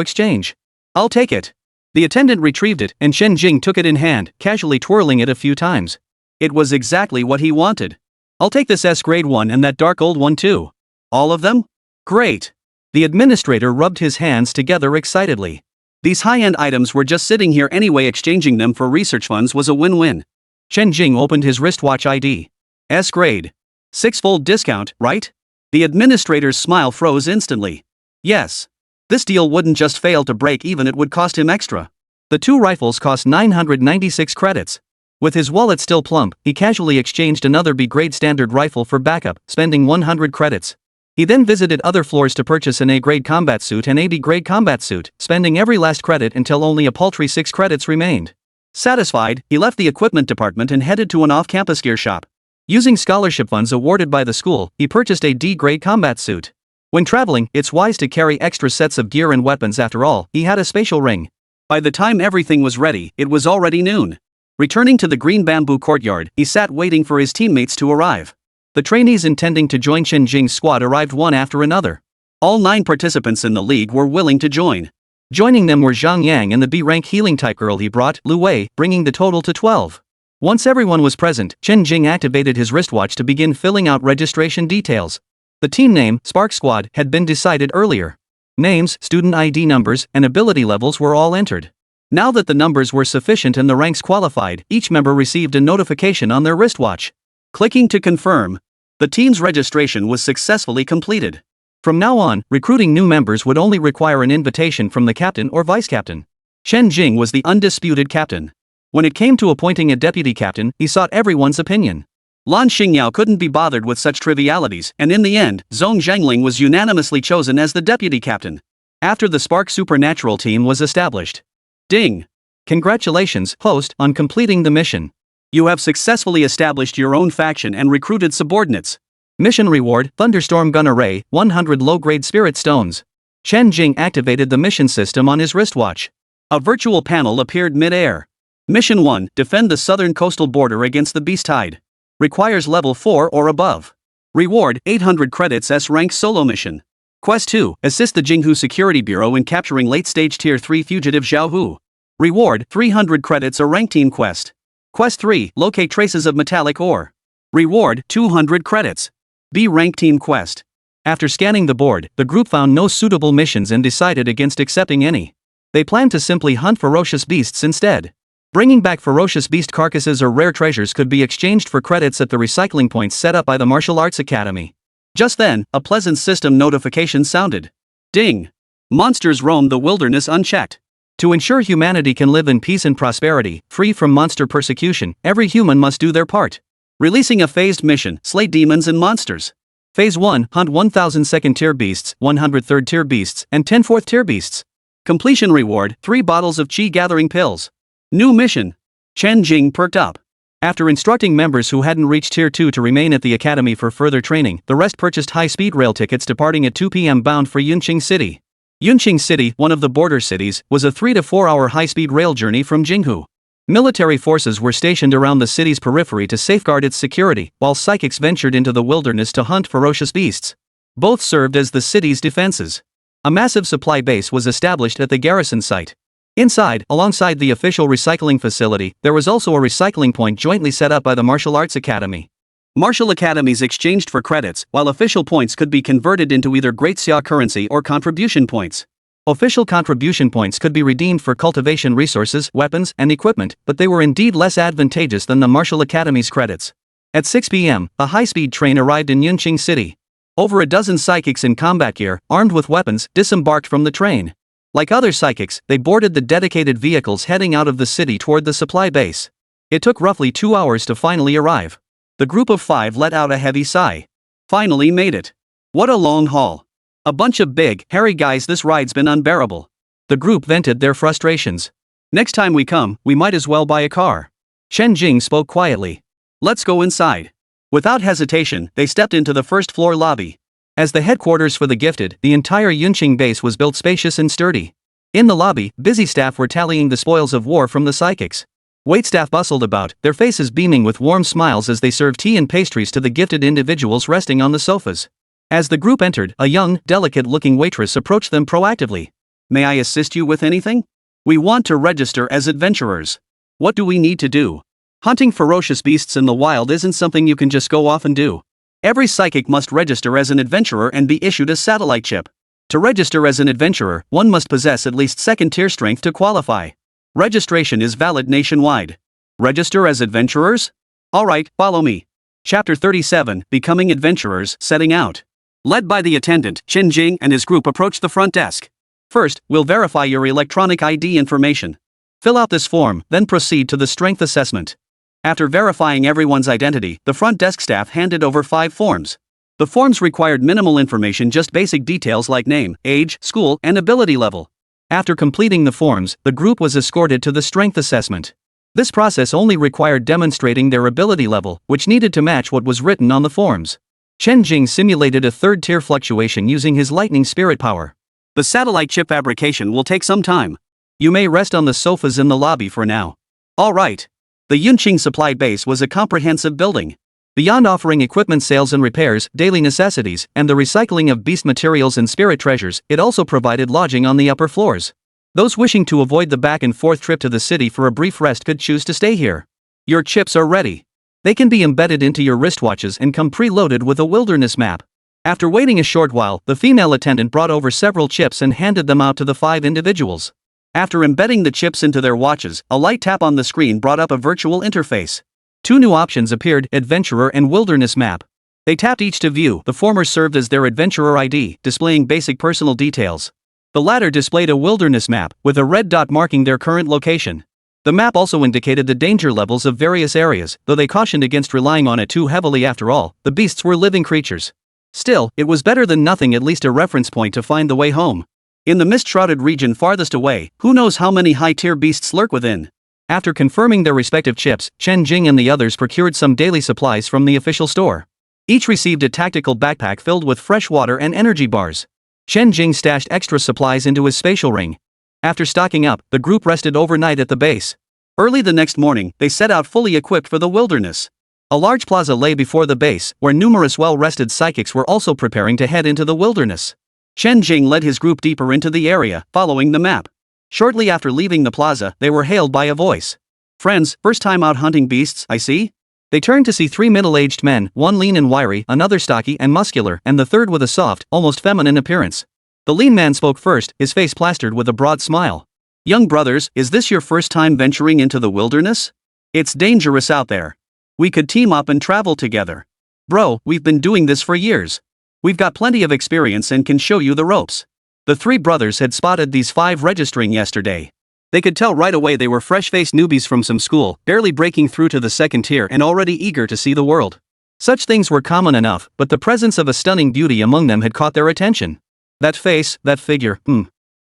exchange." "I'll take it." The attendant retrieved it, and Chen Jing took it in hand, casually twirling it a few times. It was exactly what he wanted. "I'll take this S-grade one and that dark gold one too." "All of them? Great." The administrator rubbed his hands together excitedly. These high-end items were just sitting here anyway, exchanging them for research funds was a win-win. Chen Jing opened his wristwatch ID. "S-grade. 6-fold discount, right?" The administrator's smile froze instantly. "Yes. This deal wouldn't just fail to break even, it would cost him extra." The 2 rifles cost 996 credits. With his wallet still plump, he casually exchanged another B-grade standard rifle for backup, spending 100 credits. He then visited other floors to purchase an A-grade combat suit and a B-grade combat suit, spending every last credit until only a paltry 6 credits remained. Satisfied, he left the equipment department and headed to an off-campus gear shop. Using scholarship funds awarded by the school, he purchased a D-grade combat suit. When traveling, it's wise to carry extra sets of gear and weapons. After all, he had a spatial ring. By the time everything was ready, it was already noon. Returning to the green bamboo courtyard, he sat waiting for his teammates to arrive. The trainees intending to join Chen Jing's squad arrived one after another. All 9 participants in the league were willing to join. Joining them were Zhang Yang and the B-rank healing type girl he brought, Lu Wei, bringing the total to 12. Once everyone was present, Chen Jing activated his wristwatch to begin filling out registration details. The team name, Spark Squad, had been decided earlier. Names, student ID numbers, and ability levels were all entered. Now that the numbers were sufficient and the ranks qualified, each member received a notification on their wristwatch. Clicking to confirm, the team's registration was successfully completed. From now on, recruiting new members would only require an invitation from the captain or vice-captain. Chen Jing was the undisputed captain. When it came to appointing a deputy captain, he sought everyone's opinion. Lan Xingyao couldn't be bothered with such trivialities, and in the end, Zhong Zhangling was unanimously chosen as the deputy captain. After the Spark Supernatural team was established. Ding! Congratulations, host, on completing the mission. You have successfully established your own faction and recruited subordinates. Mission reward, Thunderstorm Gun Array, 100 low-grade spirit stones. Chen Jing activated the mission system on his wristwatch. A virtual panel appeared mid-air. Mission 1, defend the southern coastal border against the beast tide. Requires level 4 or above. Reward, 800 credits S-rank solo mission. Quest 2, assist the Jinghu Security Bureau in capturing late-stage Tier 3 fugitive Zhao Hu. Reward, 300 credits a rank team quest. Quest 3, locate traces of metallic ore. Reward, 200 credits. B rank team quest. After scanning the board, the group found no suitable missions and decided against accepting any. They planned to simply hunt ferocious beasts instead. Bringing back ferocious beast carcasses or rare treasures could be exchanged for credits at the recycling points set up by the Martial Arts Academy. Just then, a pleasant system notification sounded. Ding! Monsters roam the wilderness unchecked. To ensure humanity can live in peace and prosperity, free from monster persecution, every human must do their part. Releasing a phased mission, slay demons and monsters. Phase 1, hunt 1000 2nd-tier beasts, 100 3rd-tier beasts, and 10 4th-tier beasts. Completion reward, 3 bottles of chi gathering pills. New mission. Chen Jing perked up. After instructing members who hadn't reached Tier 2 to remain at the academy for further training, the rest purchased high-speed rail tickets departing at 2 p.m. bound for Yunqing City. Yunqing City, one of the border cities, was a 3 to 4 hour high-speed rail journey from Jinghu. Military forces were stationed around the city's periphery to safeguard its security, while psychics ventured into the wilderness to hunt ferocious beasts. Both served as the city's defenses. A massive supply base was established at the garrison site. Inside, alongside the official recycling facility, there was also a recycling point jointly set up by the Martial Arts Academy. Martial academies exchanged for credits, while official points could be converted into either Great Xia currency or contribution points. Official contribution points could be redeemed for cultivation resources, weapons, and equipment, but they were indeed less advantageous than the Martial Academy's credits. At 6 p.m., a high-speed train arrived in Yunqing City. Over a dozen psychics in combat gear, armed with weapons, disembarked from the train. Like other psychics, they boarded the dedicated vehicles heading out of the city toward the supply base. It took roughly 2 hours to finally arrive. The group of 5 let out a heavy sigh. Finally made it. What a long haul. A bunch of big, hairy guys, this ride's been unbearable. The group vented their frustrations. Next time we come, we might as well buy a car. Chen Jing spoke quietly. Let's go inside. Without hesitation, they stepped into the first-floor lobby. As the headquarters for the gifted, the entire Yunqing base was built spacious and sturdy. In the lobby, busy staff were tallying the spoils of war from the psychics. Waitstaff bustled about, their faces beaming with warm smiles as they served tea and pastries to the gifted individuals resting on the sofas. As the group entered, a young, delicate-looking waitress approached them proactively. May I assist you with anything? We want to register as adventurers. What do we need to do? Hunting ferocious beasts in the wild isn't something you can just go off and do. Every psychic must register as an adventurer and be issued a satellite chip. To register as an adventurer, one must possess at least 2nd-tier strength to qualify. Registration is valid nationwide. Register as adventurers? Alright, follow me. Chapter 37, Becoming Adventurers, Setting Out. Led by the attendant, Chen Jing and his group approached the front desk. First, we'll verify your electronic ID information. Fill out this form, then proceed to the strength assessment. After verifying everyone's identity, the front desk staff handed over 5 forms. The forms required minimal information, just basic details like name, age, school, and ability level. After completing the forms, the group was escorted to the strength assessment. This process only required demonstrating their ability level, which needed to match what was written on the forms. Chen Jing simulated a third-tier fluctuation using his lightning spirit power. The satellite chip fabrication will take some time. You may rest on the sofas in the lobby for now. Alright. The Yunqing supply base was a comprehensive building. Beyond offering equipment sales and repairs, daily necessities, and the recycling of beast materials and spirit treasures, it also provided lodging on the upper floors. Those wishing to avoid the back and forth trip to the city for a brief rest could choose to stay here. Your chips are ready. They can be embedded into your wristwatches and come preloaded with a wilderness map. After waiting a short while, the female attendant brought over several chips and handed them out to the 5 individuals. After embedding the chips into their watches, a light tap on the screen brought up a virtual interface. 2 new options appeared, Adventurer and Wilderness Map. They tapped each to view. The former served as their Adventurer ID, displaying basic personal details. The latter displayed a wilderness map, with a red dot marking their current location. The map also indicated the danger levels of various areas, though they cautioned against relying on it too heavily. After all, the beasts were living creatures. Still, it was better than nothing, at least a reference point to find the way home. In the mist-shrouded region farthest away, who knows how many high-tier beasts lurk within? After confirming their respective chips, Chen Jing and the others procured some daily supplies from the official store. Each received a tactical backpack filled with fresh water and energy bars. Chen Jing stashed extra supplies into his spatial ring. After stocking up, the group rested overnight at the base. Early the next morning, they set out fully equipped for the wilderness. A large plaza lay before the base, where numerous well-rested psychics were also preparing to head into the wilderness. Chen Jing led his group deeper into the area, following the map. Shortly after leaving the plaza, they were hailed by a voice. "Friends, first time out hunting beasts, I see?" They turned to see 3 middle-aged men, one lean and wiry, another stocky and muscular, and the third with a soft, almost feminine appearance. The lean man spoke first, his face plastered with a broad smile. "Young brothers, is this your first time venturing into the wilderness? It's dangerous out there. We could team up and travel together. Bro, we've been doing this for years. We've got plenty of experience and can show you the ropes." The 3 brothers had spotted these 5 registering yesterday. They could tell right away they were fresh-faced newbies from some school, barely breaking through to the 2nd tier and already eager to see the world. Such things were common enough, but the presence of a stunning beauty among them had caught their attention. That face, that figure,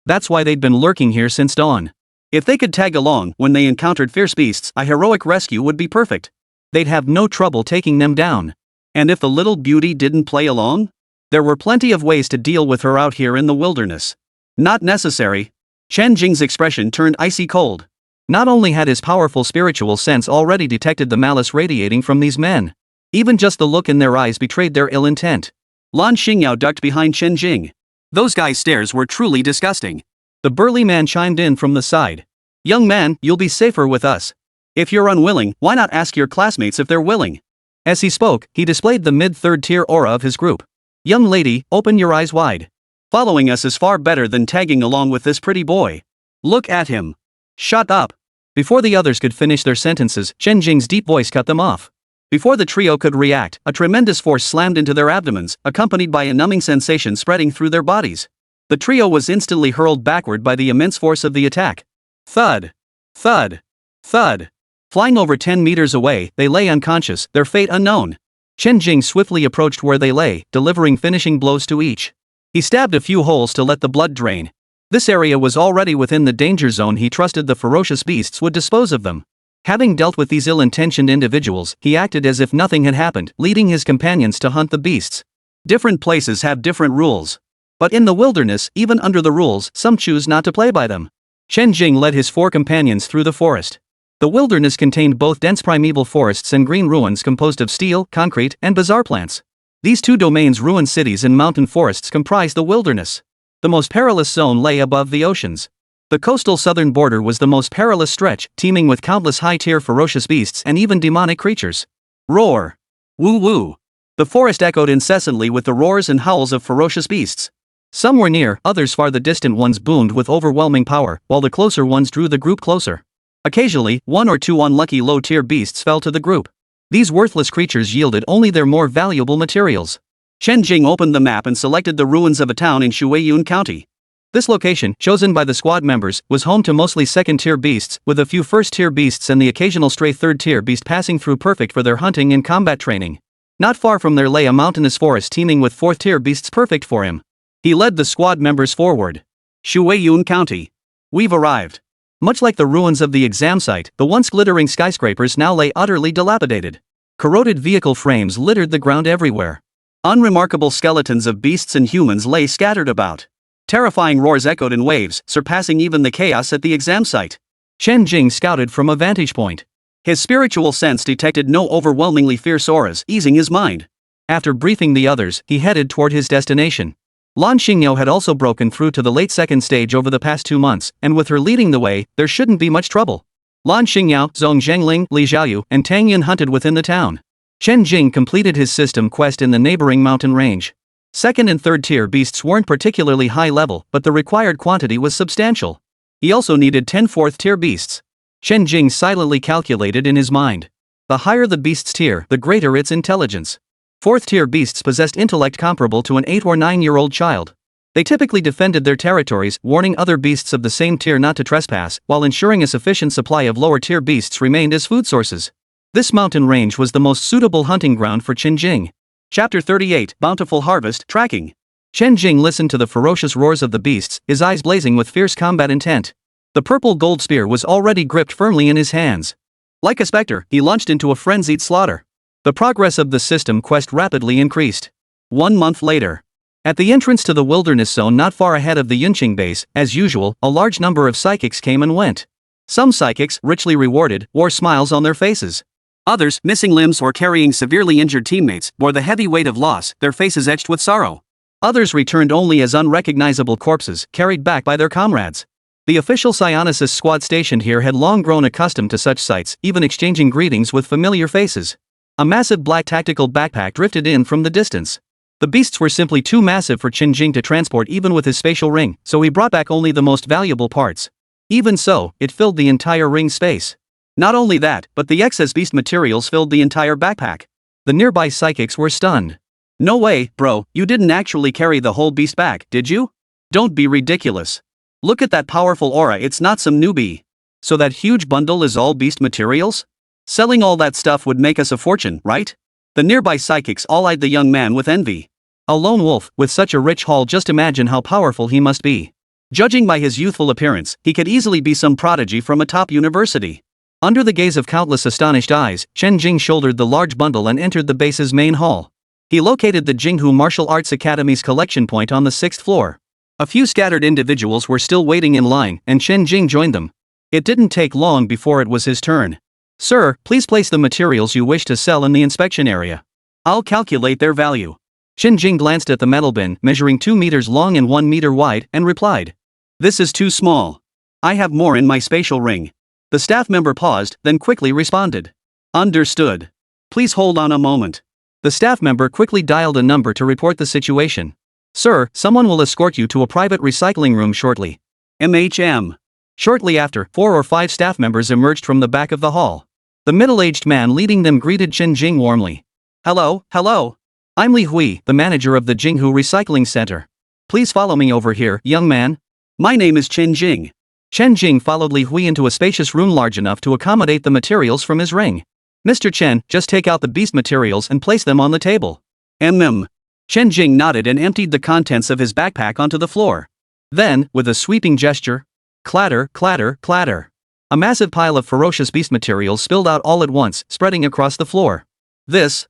That's why they'd been lurking here since dawn. If they could tag along when they encountered fierce beasts, a heroic rescue would be perfect. They'd have no trouble taking them down. And if the little beauty didn't play along? There were plenty of ways to deal with her out here in the wilderness. Not necessary. Chen Jing's expression turned icy cold. Not only had his powerful spiritual sense already detected the malice radiating from these men. Even just the look in their eyes betrayed their ill intent. Lan Xingyao ducked behind Chen Jing. Those guys' stares were truly disgusting. The burly man chimed in from the side. "Young man, you'll be safer with us. If you're unwilling, why not ask your classmates if they're willing?" As he spoke, he displayed the mid-3rd tier aura of his group. "Young lady, open your eyes wide. Following us is far better than tagging along with this pretty boy. Look at him. Shut up." Before the others could finish their sentences, Chen Jing's deep voice cut them off. Before the trio could react, a tremendous force slammed into their abdomens, accompanied by a numbing sensation spreading through their bodies. The trio was instantly hurled backward by the immense force of the attack. Thud. Thud. Thud. Flying over 10 meters away, they lay unconscious, their fate unknown. Chen Jing swiftly approached where they lay, delivering finishing blows to each. He stabbed a few holes to let the blood drain. This area was already within the danger zone. He trusted the ferocious beasts would dispose of them. Having dealt with these ill-intentioned individuals, he acted as if nothing had happened, leading his companions to hunt the beasts. Different places have different rules. But in the wilderness, even under the rules, some choose not to play by them. Chen Jing led his 4 companions through the forest. The wilderness contained both dense primeval forests and green ruins composed of steel, concrete, and bizarre plants. These 2 domains, ruined cities and mountain forests, comprised the wilderness. The most perilous zone lay above the oceans. The coastal southern border was the most perilous stretch, teeming with countless high-tier ferocious beasts and even demonic creatures. Roar! Woo-woo! The forest echoed incessantly with the roars and howls of ferocious beasts. Some were near, others far. The distant ones boomed with overwhelming power, while the closer ones drew the group closer. Occasionally, 1 or 2 unlucky low-tier beasts fell to the group. These worthless creatures yielded only their more valuable materials. Chen Jing opened the map and selected the ruins of a town in Shuiyun County. This location, chosen by the squad members, was home to mostly 2nd-tier beasts, with a few 1st-tier beasts and the occasional stray 3rd-tier beast passing through, perfect for their hunting and combat training. Not far from there lay a mountainous forest teeming with 4th-tier beasts perfect for him. He led the squad members forward. Shuiyun County. We've arrived. Much like the ruins of the exam site, the once glittering skyscrapers now lay utterly dilapidated. Corroded vehicle frames littered the ground everywhere. Unremarkable skeletons of beasts and humans lay scattered about. Terrifying roars echoed in waves, surpassing even the chaos at the exam site. Chen Jing scouted from a vantage point. His spiritual sense detected no overwhelmingly fierce auras, easing his mind. After briefing the others, he headed toward his destination. Lan Xingyao had also broken through to the late second stage over the past 2 months, and with her leading the way, there shouldn't be much trouble. Lan Xingyao, Zhong Zhengling, Li Xiaoyu, and Tang Yin hunted within the town. Chen Jing completed his system quest in the neighboring mountain range. Second and third tier beasts weren't particularly high level, but the required quantity was substantial. He also needed 10 fourth tier beasts. Chen Jing silently calculated in his mind. The higher the beast's tier, the greater its intelligence. Fourth tier beasts possessed intellect comparable to an 8 or 9-year-old child. They typically defended their territories, warning other beasts of the same tier not to trespass, while ensuring a sufficient supply of lower tier beasts remained as food sources. This mountain range was the most suitable hunting ground for Chen Jing. Chapter 38, Bountiful Harvest, Tracking. Chen Jing listened to the ferocious roars of the beasts, his eyes blazing with fierce combat intent. The purple gold spear was already gripped firmly in his hands. Like a specter, he launched into a frenzied slaughter. The progress of the system quest rapidly increased. 1 month later. At the entrance to the wilderness zone not far ahead of the Yunqing base, as usual, a large number of psychics came and went. Some psychics, richly rewarded, wore smiles on their faces. Others, missing limbs or carrying severely injured teammates, bore the heavy weight of loss, their faces etched with sorrow. Others returned only as unrecognizable corpses, carried back by their comrades. The official Psionicist squad stationed here had long grown accustomed to such sights, even exchanging greetings with familiar faces. A massive black tactical backpack drifted in from the distance. The beasts were simply too massive for Chen Jing to transport even with his spatial ring, so he brought back only the most valuable parts. Even so, it filled the entire ring space. Not only that, but the excess beast materials filled the entire backpack. The nearby psychics were stunned. No way, bro, you didn't actually carry the whole beast back, did you? Don't be ridiculous. Look at that powerful aura, it's not some newbie. So that huge bundle is all beast materials? Selling all that stuff would make us a fortune, right? The nearby psychics all eyed the young man with envy. A lone wolf, with such a rich haul, just imagine how powerful he must be. Judging by his youthful appearance, he could easily be some prodigy from a top university. Under the gaze of countless astonished eyes, Chen Jing shouldered the large bundle and entered the base's main hall. He located the Jinghu Martial Arts Academy's collection point on the 6th floor. A few scattered individuals were still waiting in line, and Chen Jing joined them. It didn't take long before it was his turn. Sir, please place the materials you wish to sell in the inspection area. I'll calculate their value. Chen Jing glanced at the metal bin, measuring 2 meters long and 1 meter wide, and replied. This is too small. I have more in my spatial ring. The staff member paused, then quickly responded. Understood. Please hold on a moment. The staff member quickly dialed a number to report the situation. Sir, someone will escort you to a private recycling room shortly. MHM. Shortly after, 4 or 5 staff members emerged from the back of the hall. The middle-aged man leading them greeted Chen Jing warmly. Hello, hello. I'm Li Hui, the manager of the Jinghu Recycling Center. Please follow me over here, young man. My name is Chen Jing. Chen Jing followed Li Hui into a spacious room large enough to accommodate the materials from his ring. Mr. Chen, just take out the beast materials and place them on the table. Chen Jing nodded and emptied the contents of his backpack onto the floor. Then, with a sweeping gesture, clatter, clatter, clatter. A massive pile of ferocious beast materials spilled out all at once, spreading across the floor. This.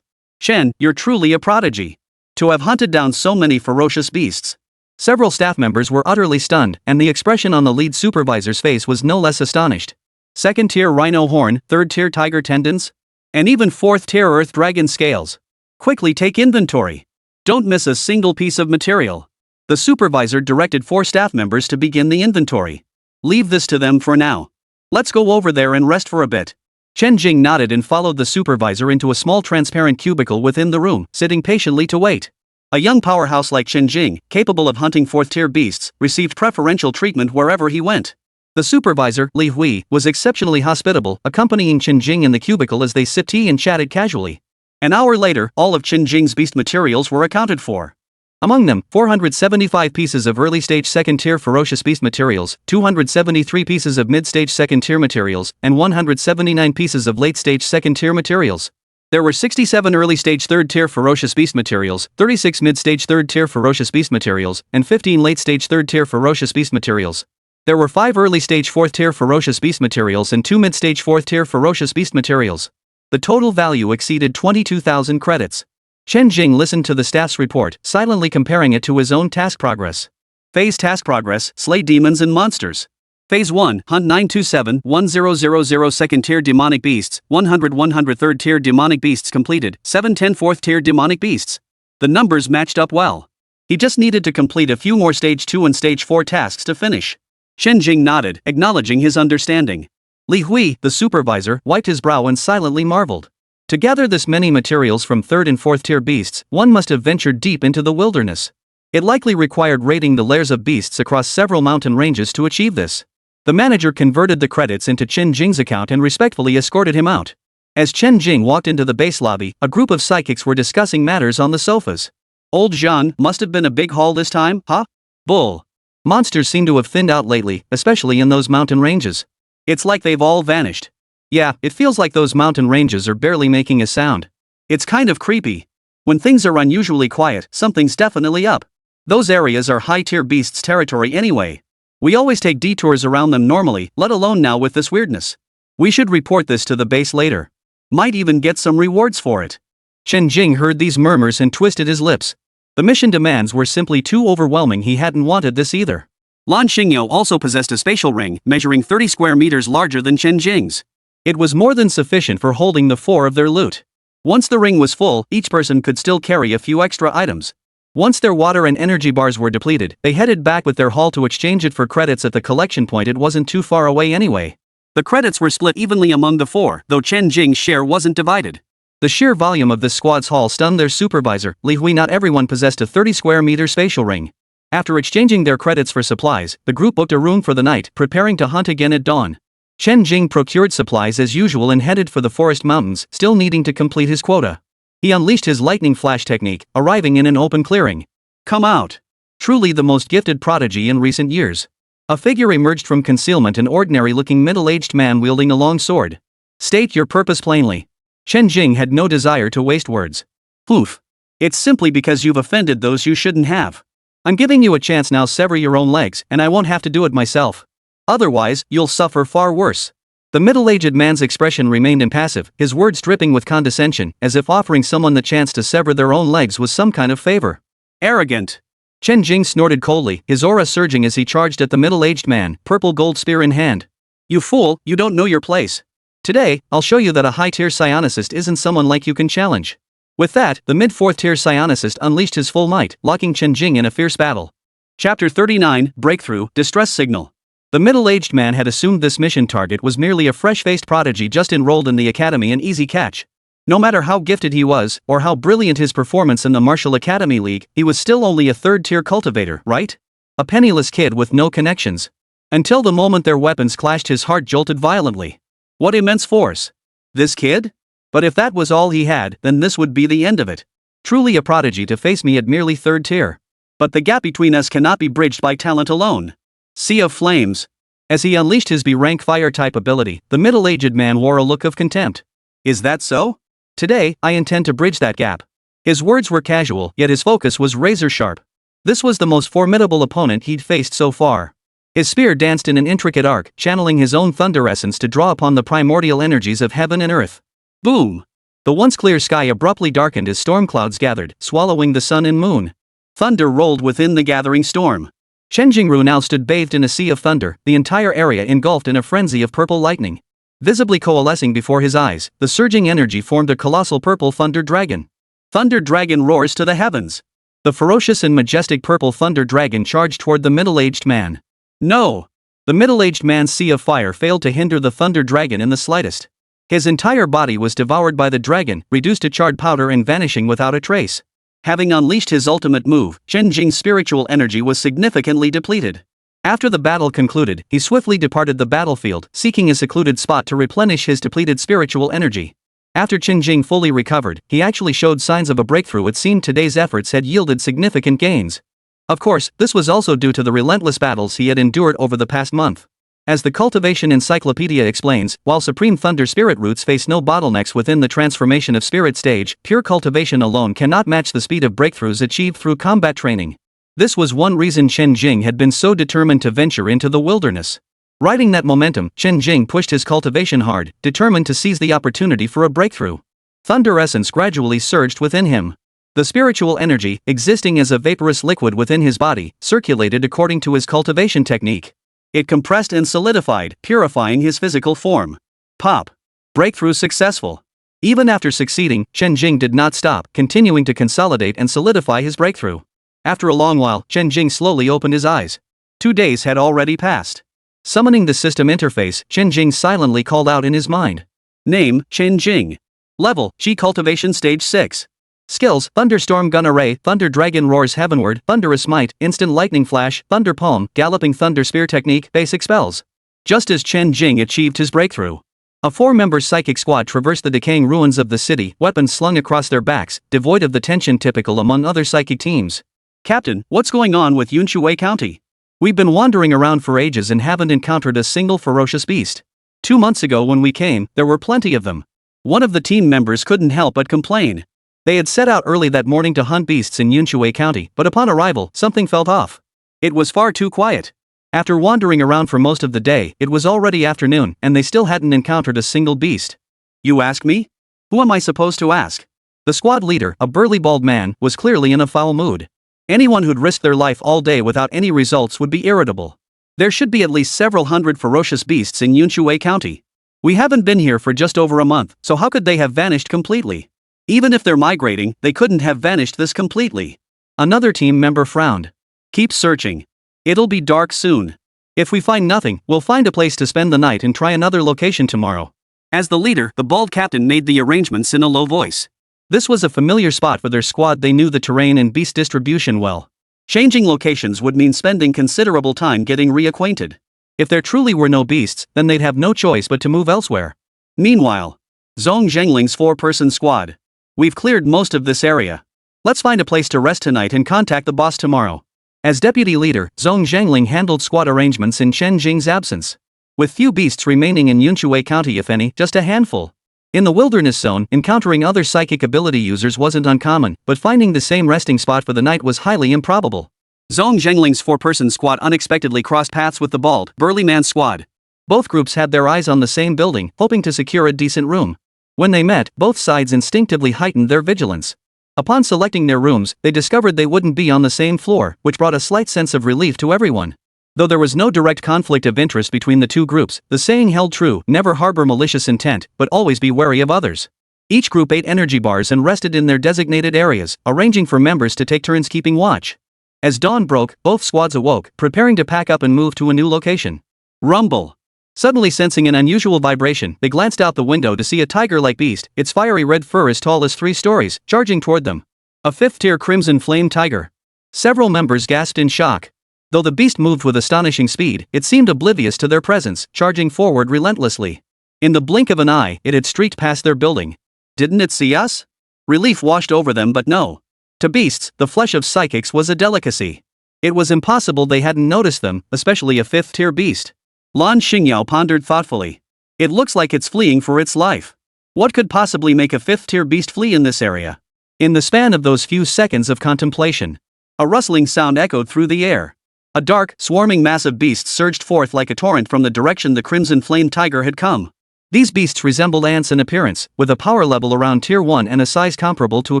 Chen, you're truly a prodigy. To have hunted down so many ferocious beasts. Several staff members were utterly stunned, and the expression on the lead supervisor's face was no less astonished. 2nd tier rhino horn, 3rd tier tiger tendons, and even 4th tier earth dragon scales. Quickly take inventory. Don't miss a single piece of material. The supervisor directed 4 staff members to begin the inventory. Leave this to them for now. Let's go over there and rest for a bit. Chen Jing nodded and followed the supervisor into a small transparent cubicle within the room, sitting patiently to wait. A young powerhouse like Chen Jing, capable of hunting 4th-tier beasts, received preferential treatment wherever he went. The supervisor, Li Hui, was exceptionally hospitable, accompanying Chen Jing in the cubicle as they sipped tea and chatted casually. An hour later, all of Chen Jing's beast materials were accounted for. Among them, 475 pieces of early-stage 2nd-tier ferocious beast materials, 273 pieces of mid-stage 2nd-tier materials, and 179 pieces of late-stage 2nd-tier materials. There were 67 early-stage 3rd-tier ferocious beast materials, 36 mid-stage 3rd-tier ferocious beast materials, and 15 late-stage 3rd-tier ferocious beast materials. There were 5 early-stage 4th-tier ferocious beast materials and 2 mid-stage 4th-tier ferocious beast materials. The total value exceeded 22,000 credits. Chen Jing listened to the staff's report, silently comparing it to his own task progress. Phase task progress, slay demons and monsters. Phase 1, hunt 927-1000 second tier demonic beasts, 100 third tier demonic beasts completed, 710 4th tier demonic beasts. The numbers matched up well. He just needed to complete a few more stage 2 and stage 4 tasks to finish. Chen Jing nodded, acknowledging his understanding. Li Hui, the supervisor, wiped his brow and silently marveled. To gather this many materials from 3rd and 4th tier beasts, one must have ventured deep into the wilderness. It likely required raiding the lairs of beasts across several mountain ranges to achieve this. The manager converted the credits into Chen Jing's account and respectfully escorted him out. As Chen Jing walked into the base lobby, a group of psychics were discussing matters on the sofas. Old Zhang, must have been a big haul this time, huh? Bull. Monsters seem to have thinned out lately, especially in those mountain ranges. It's like they've all vanished. Yeah, it feels like those mountain ranges are barely making a sound. It's kind of creepy. When things are unusually quiet, something's definitely up. Those areas are high-tier beasts' territory anyway. We always take detours around them normally, let alone now with this weirdness. We should report this to the base later. Might even get some rewards for it. Chen Jing heard these murmurs and twisted his lips. The mission demands were simply too overwhelming. He hadn't wanted this either. Lan Xingyou also possessed a spatial ring, measuring 30 square meters larger than Chen Jing's. It was more than sufficient for holding the 4 of their loot. Once the ring was full, each person could still carry a few extra items. Once their water and energy bars were depleted, they headed back with their haul to exchange it for credits at the collection point. It wasn't too far away anyway. The credits were split evenly among the 4, though Chen Jing's share wasn't divided. The sheer volume of this squad's haul stunned their supervisor, Li Hui. Not everyone possessed a 30 square meter spatial ring. After exchanging their credits for supplies, the group booked a room for the night, preparing to hunt again at dawn. Chen Jing procured supplies as usual and headed for the forest mountains, still needing to complete his quota. He unleashed his lightning flash technique, arriving in an open clearing. Come out. Truly the most gifted prodigy in recent years. A figure emerged from concealment, an ordinary-looking middle-aged man wielding a long sword. State your purpose plainly. Chen Jing had no desire to waste words. Oof. It's simply because you've offended those you shouldn't have. I'm giving you a chance now. Sever your own legs, and I won't have to do it myself. Otherwise, you'll suffer far worse. The middle-aged man's expression remained impassive, his words dripping with condescension, as if offering someone the chance to sever their own legs was some kind of favor. Arrogant. Chen Jing snorted coldly, his aura surging as he charged at the middle-aged man, purple gold spear in hand. You fool, you don't know your place. Today, I'll show you that a high-tier psionicist isn't someone like you can challenge. With that, the mid-4th-tier psionicist unleashed his full might, locking Chen Jing in a fierce battle. Chapter 39, Breakthrough, Distress Signal. The middle-aged man had assumed this mission target was merely a fresh-faced prodigy just enrolled in the academy, an easy catch. No matter how gifted he was, or how brilliant his performance in the Martial Academy League, he was still only a 3rd-tier cultivator, right? A penniless kid with no connections. Until the moment their weapons clashed, his heart jolted violently. What immense force! This kid? But if that was all he had, then this would be the end of it. Truly a prodigy to face me at merely 3rd tier. But the gap between us cannot be bridged by talent alone. Sea of Flames. As he unleashed his B-rank fire-type ability, the middle-aged man wore a look of contempt. Is that so? Today, I intend to bridge that gap. His words were casual, yet his focus was razor-sharp. This was the most formidable opponent he'd faced so far. His spear danced in an intricate arc, channeling his own thunder essence to draw upon the primordial energies of heaven and earth. Boom! The once clear sky abruptly darkened as storm clouds gathered, swallowing the sun and moon. Thunder rolled within the gathering storm. Chen Jingru now stood bathed in a sea of thunder, the entire area engulfed in a frenzy of purple lightning. Visibly coalescing before his eyes, the surging energy formed a colossal purple thunder dragon. Thunder dragon roars to the heavens. The ferocious and majestic purple thunder dragon charged toward the middle-aged man. No! The middle-aged man's sea of fire failed to hinder the thunder dragon in the slightest. His entire body was devoured by the dragon, reduced to charred powder and vanishing without a trace. Having unleashed his ultimate move, Chen Jing's spiritual energy was significantly depleted. After the battle concluded, he swiftly departed the battlefield, seeking a secluded spot to replenish his depleted spiritual energy. After Chen Jing fully recovered, he actually showed signs of a breakthrough. It seemed today's efforts had yielded significant gains. Of course, this was also due to the relentless battles he had endured over the past month. As the Cultivation Encyclopedia explains, while Supreme Thunder Spirit roots face no bottlenecks within the transformation of spirit stage, pure cultivation alone cannot match the speed of breakthroughs achieved through combat training. This was one reason Chen Jing had been so determined to venture into the wilderness. Riding that momentum, Chen Jing pushed his cultivation hard, determined to seize the opportunity for a breakthrough. Thunder essence gradually surged within him. The spiritual energy, existing as a vaporous liquid within his body, circulated according to his cultivation technique. It compressed and solidified, purifying his physical form. Pop. Breakthrough successful. Even after succeeding, Chen Jing did not stop, continuing to consolidate and solidify his breakthrough. After a long while, Chen Jing slowly opened his eyes. 2 days had already passed. Summoning the system interface, Chen Jing silently called out in his mind. Name, Chen Jing. Level, Qi Cultivation Stage 6. Skills, Thunderstorm Gun Array, Thunder Dragon Roars Heavenward, Thunderous Might, Instant Lightning Flash, Thunder Palm, Galloping Thunder Spear Technique, Basic Spells. Just as Chen Jing achieved his breakthrough, a 4-member psychic squad traversed the decaying ruins of the city, weapons slung across their backs, devoid of the tension typical among other psychic teams. Captain, what's going on with Yunshui County? We've been wandering around for ages and haven't encountered a single ferocious beast. 2 months ago when we came, there were plenty of them. One of the team members couldn't help but complain. They had set out early that morning to hunt beasts in Yunshui County, but upon arrival, something felt off. It was far too quiet. After wandering around for most of the day, it was already afternoon, and they still hadn't encountered a single beast. You ask me? Who am I supposed to ask? The squad leader, a burly bald man, was clearly in a foul mood. Anyone who'd risked their life all day without any results would be irritable. There should be at least several hundred ferocious beasts in Yunshui County. We haven't been here for just over a month, so how could they have vanished completely? Even if they're migrating, they couldn't have vanished this completely. Another team member frowned. Keep searching. It'll be dark soon. If we find nothing, we'll find a place to spend the night and try another location tomorrow. As the leader, the bald captain made the arrangements in a low voice. This was a familiar spot for their squad. They knew the terrain and beast distribution well. Changing locations would mean spending considerable time getting reacquainted. If there truly were no beasts, then they'd have no choice but to move elsewhere. Meanwhile, Zhong Zhengling's 4-person squad. We've cleared most of this area. Let's find a place to rest tonight and contact the boss tomorrow. As deputy leader, Zhong Zhengling handled squad arrangements in Chen Jing's absence. With few beasts remaining in Yunshui County, if any, just a handful. In the wilderness zone, encountering other psychic ability users wasn't uncommon, but finding the same resting spot for the night was highly improbable. Zhong Zhengling's 4-person squad unexpectedly crossed paths with the bald, burly man's squad. Both groups had their eyes on the same building, hoping to secure a decent room. When they met, both sides instinctively heightened their vigilance. Upon selecting their rooms, they discovered they wouldn't be on the same floor, which brought a slight sense of relief to everyone. Though there was no direct conflict of interest between the two groups, the saying held true: never harbor malicious intent, but always be wary of others. Each group ate energy bars and rested in their designated areas, arranging for members to take turns keeping watch. As dawn broke, both squads awoke, preparing to pack up and move to a new location. Rumble. Suddenly sensing an unusual vibration, they glanced out the window to see a tiger-like beast, its fiery red fur as tall as 3 stories, charging toward them. A 5th-tier crimson flame tiger. Several members gasped in shock. Though the beast moved with astonishing speed, it seemed oblivious to their presence, charging forward relentlessly. In the blink of an eye, it had streaked past their building. Didn't it see us? Relief washed over them, but no. To beasts, the flesh of psychics was a delicacy. It was impossible they hadn't noticed them, especially a 5th-tier beast. Lan Xingyao pondered thoughtfully. It looks like it's fleeing for its life. What could possibly make a 5th-tier beast flee in this area? In the span of those few seconds of contemplation, a rustling sound echoed through the air. A dark, swarming mass of beasts surged forth like a torrent from the direction the crimson flame tiger had come. These beasts resembled ants in appearance, with a power level around Tier 1 and a size comparable to a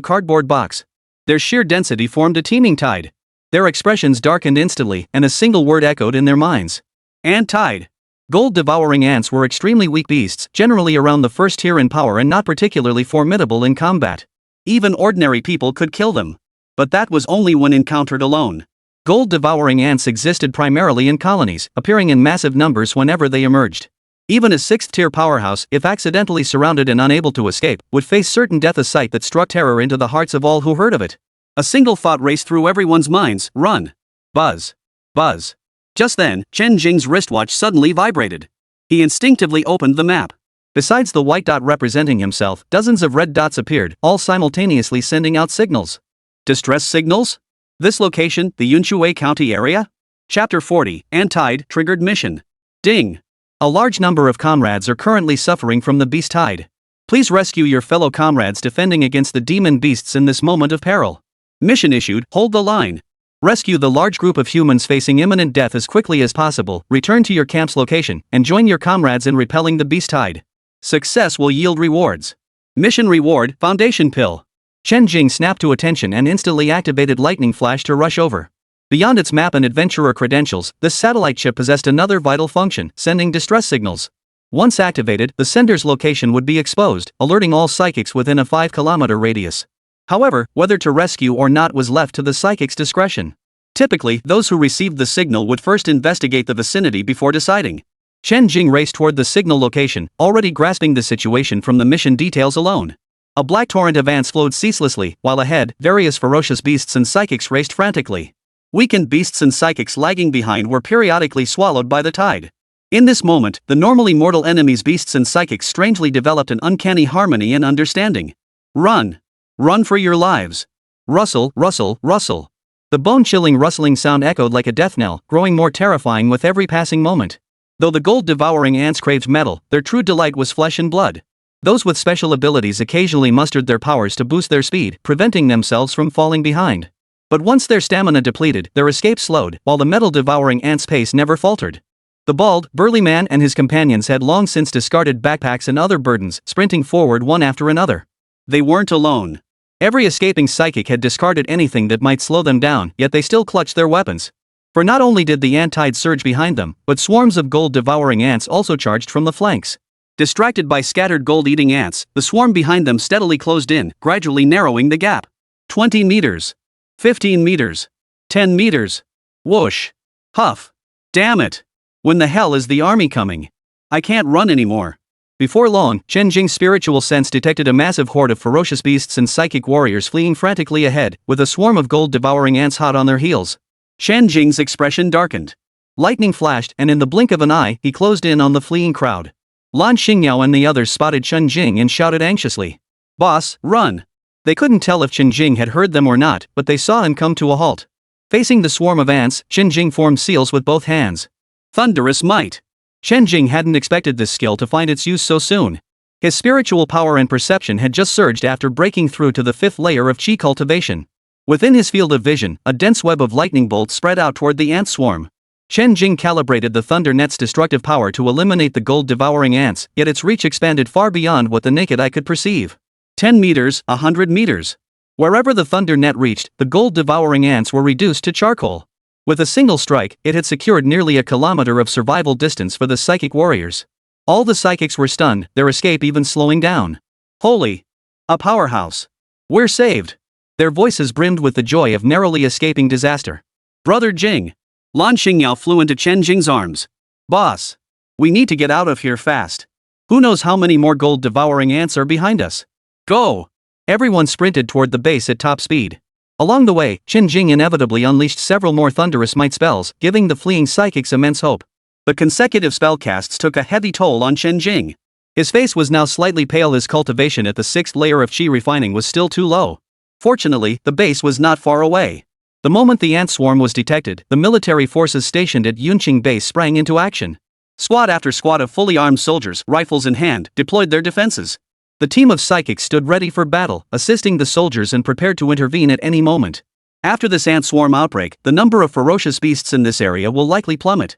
cardboard box. Their sheer density formed a teeming tide. Their expressions darkened instantly, and a single word echoed in their minds. Ant tide. Gold-devouring ants were extremely weak beasts, generally around the 1st tier in power and not particularly formidable in combat. Even ordinary people could kill them. But that was only when encountered alone. Gold-devouring ants existed primarily in colonies, appearing in massive numbers whenever they emerged. Even a 6th-tier powerhouse, if accidentally surrounded and unable to escape, would face certain death, a sight that struck terror into the hearts of all who heard of it. A single thought raced through everyone's minds: run. Buzz. Buzz. Just then, Chen Jing's wristwatch suddenly vibrated. He instinctively opened the map. Besides the white dot representing himself, dozens of red dots appeared, all simultaneously sending out signals. Distress signals? This location, the Yunshui County area? Chapter 40, Ant-Tide, Triggered Mission. Ding. A large number of comrades are currently suffering from the beast tide. Please rescue your fellow comrades defending against the demon beasts in this moment of peril. Mission issued, hold the line. Rescue the large group of humans facing imminent death as quickly as possible, return to your camp's location, and join your comrades in repelling the beast tide. Success will yield rewards. Mission Reward, Foundation Pill. Chen Jing snapped to attention and instantly activated Lightning Flash to rush over. Beyond its map and adventurer credentials, this satellite chip possessed another vital function, sending distress signals. Once activated, the sender's location would be exposed, alerting all psychics within a 5-kilometer radius. However, whether to rescue or not was left to the psychic's discretion. Typically, those who received the signal would first investigate the vicinity before deciding. Chen Jing raced toward the signal location, already grasping the situation from the mission details alone. A black torrent of ants flowed ceaselessly, while ahead, various ferocious beasts and psychics raced frantically. Weakened beasts and psychics lagging behind were periodically swallowed by the tide. In this moment, the normally mortal enemies beasts and psychics strangely developed an uncanny harmony and understanding. Run! Run for your lives! Rustle, rustle, rustle. The bone-chilling rustling sound echoed like a death knell, growing more terrifying with every passing moment. Though the gold-devouring ants craved metal, their true delight was flesh and blood. Those with special abilities occasionally mustered their powers to boost their speed, preventing themselves from falling behind. But once their stamina depleted, their escape slowed, while the metal-devouring ants' pace never faltered. The bald, burly man and his companions had long since discarded backpacks and other burdens, sprinting forward one after another. They weren't alone. Every escaping psychic had discarded anything that might slow them down, yet they still clutched their weapons. For not only did the ant tide surge behind them, but swarms of gold-devouring ants also charged from the flanks. Distracted by scattered gold-eating ants, the swarm behind them steadily closed in, gradually narrowing the gap. 20 meters. 15 meters. 10 meters. Whoosh. Huff. Damn it. When the hell is the army coming? I can't run anymore. Before long, Chen Jing's spiritual sense detected a massive horde of ferocious beasts and psychic warriors fleeing frantically ahead, with a swarm of gold-devouring ants hot on their heels. Chen Jing's expression darkened. Lightning flashed, and in the blink of an eye, he closed in on the fleeing crowd. Lan Xingyao and the others spotted Chen Jing and shouted anxiously, "Boss, run!" They couldn't tell if Chen Jing had heard them or not, but they saw him come to a halt. Facing the swarm of ants, Chen Jing formed seals with both hands. Thunderous might! Chen Jing hadn't expected this skill to find its use so soon. His spiritual power and perception had just surged after breaking through to the 5th layer of Qi cultivation. Within his field of vision, a dense web of lightning bolts spread out toward the ant swarm. Chen Jing calibrated the thunder net's destructive power to eliminate the gold-devouring ants, yet its reach expanded far beyond what the naked eye could perceive. 10 meters, 100 meters. Wherever the thunder net reached, the gold-devouring ants were reduced to charcoal. With a single strike, it had secured nearly a kilometer of survival distance for the psychic warriors. All the psychics were stunned, their escape even slowing down. Holy! A powerhouse! We're saved! Their voices brimmed with the joy of narrowly escaping disaster. Brother Jing! Lan Xingyao flew into Chen Jing's arms. Boss! We need to get out of here fast. Who knows how many more gold-devouring ants are behind us? Go! Everyone sprinted toward the base at top speed. Along the way, Chen Jing inevitably unleashed several more thunderous might spells, giving the fleeing psychics immense hope. The consecutive spellcasts took a heavy toll on Chen Jing. His face was now slightly pale, his cultivation at the 6th layer of Qi refining was still too low. Fortunately, the base was not far away. The moment the ant swarm was detected, the military forces stationed at Yunqing base sprang into action. Squad after squad of fully armed soldiers, rifles in hand, deployed their defenses. The team of psychics stood ready for battle, assisting the soldiers and prepared to intervene at any moment. After this ant swarm outbreak, the number of ferocious beasts in this area will likely plummet.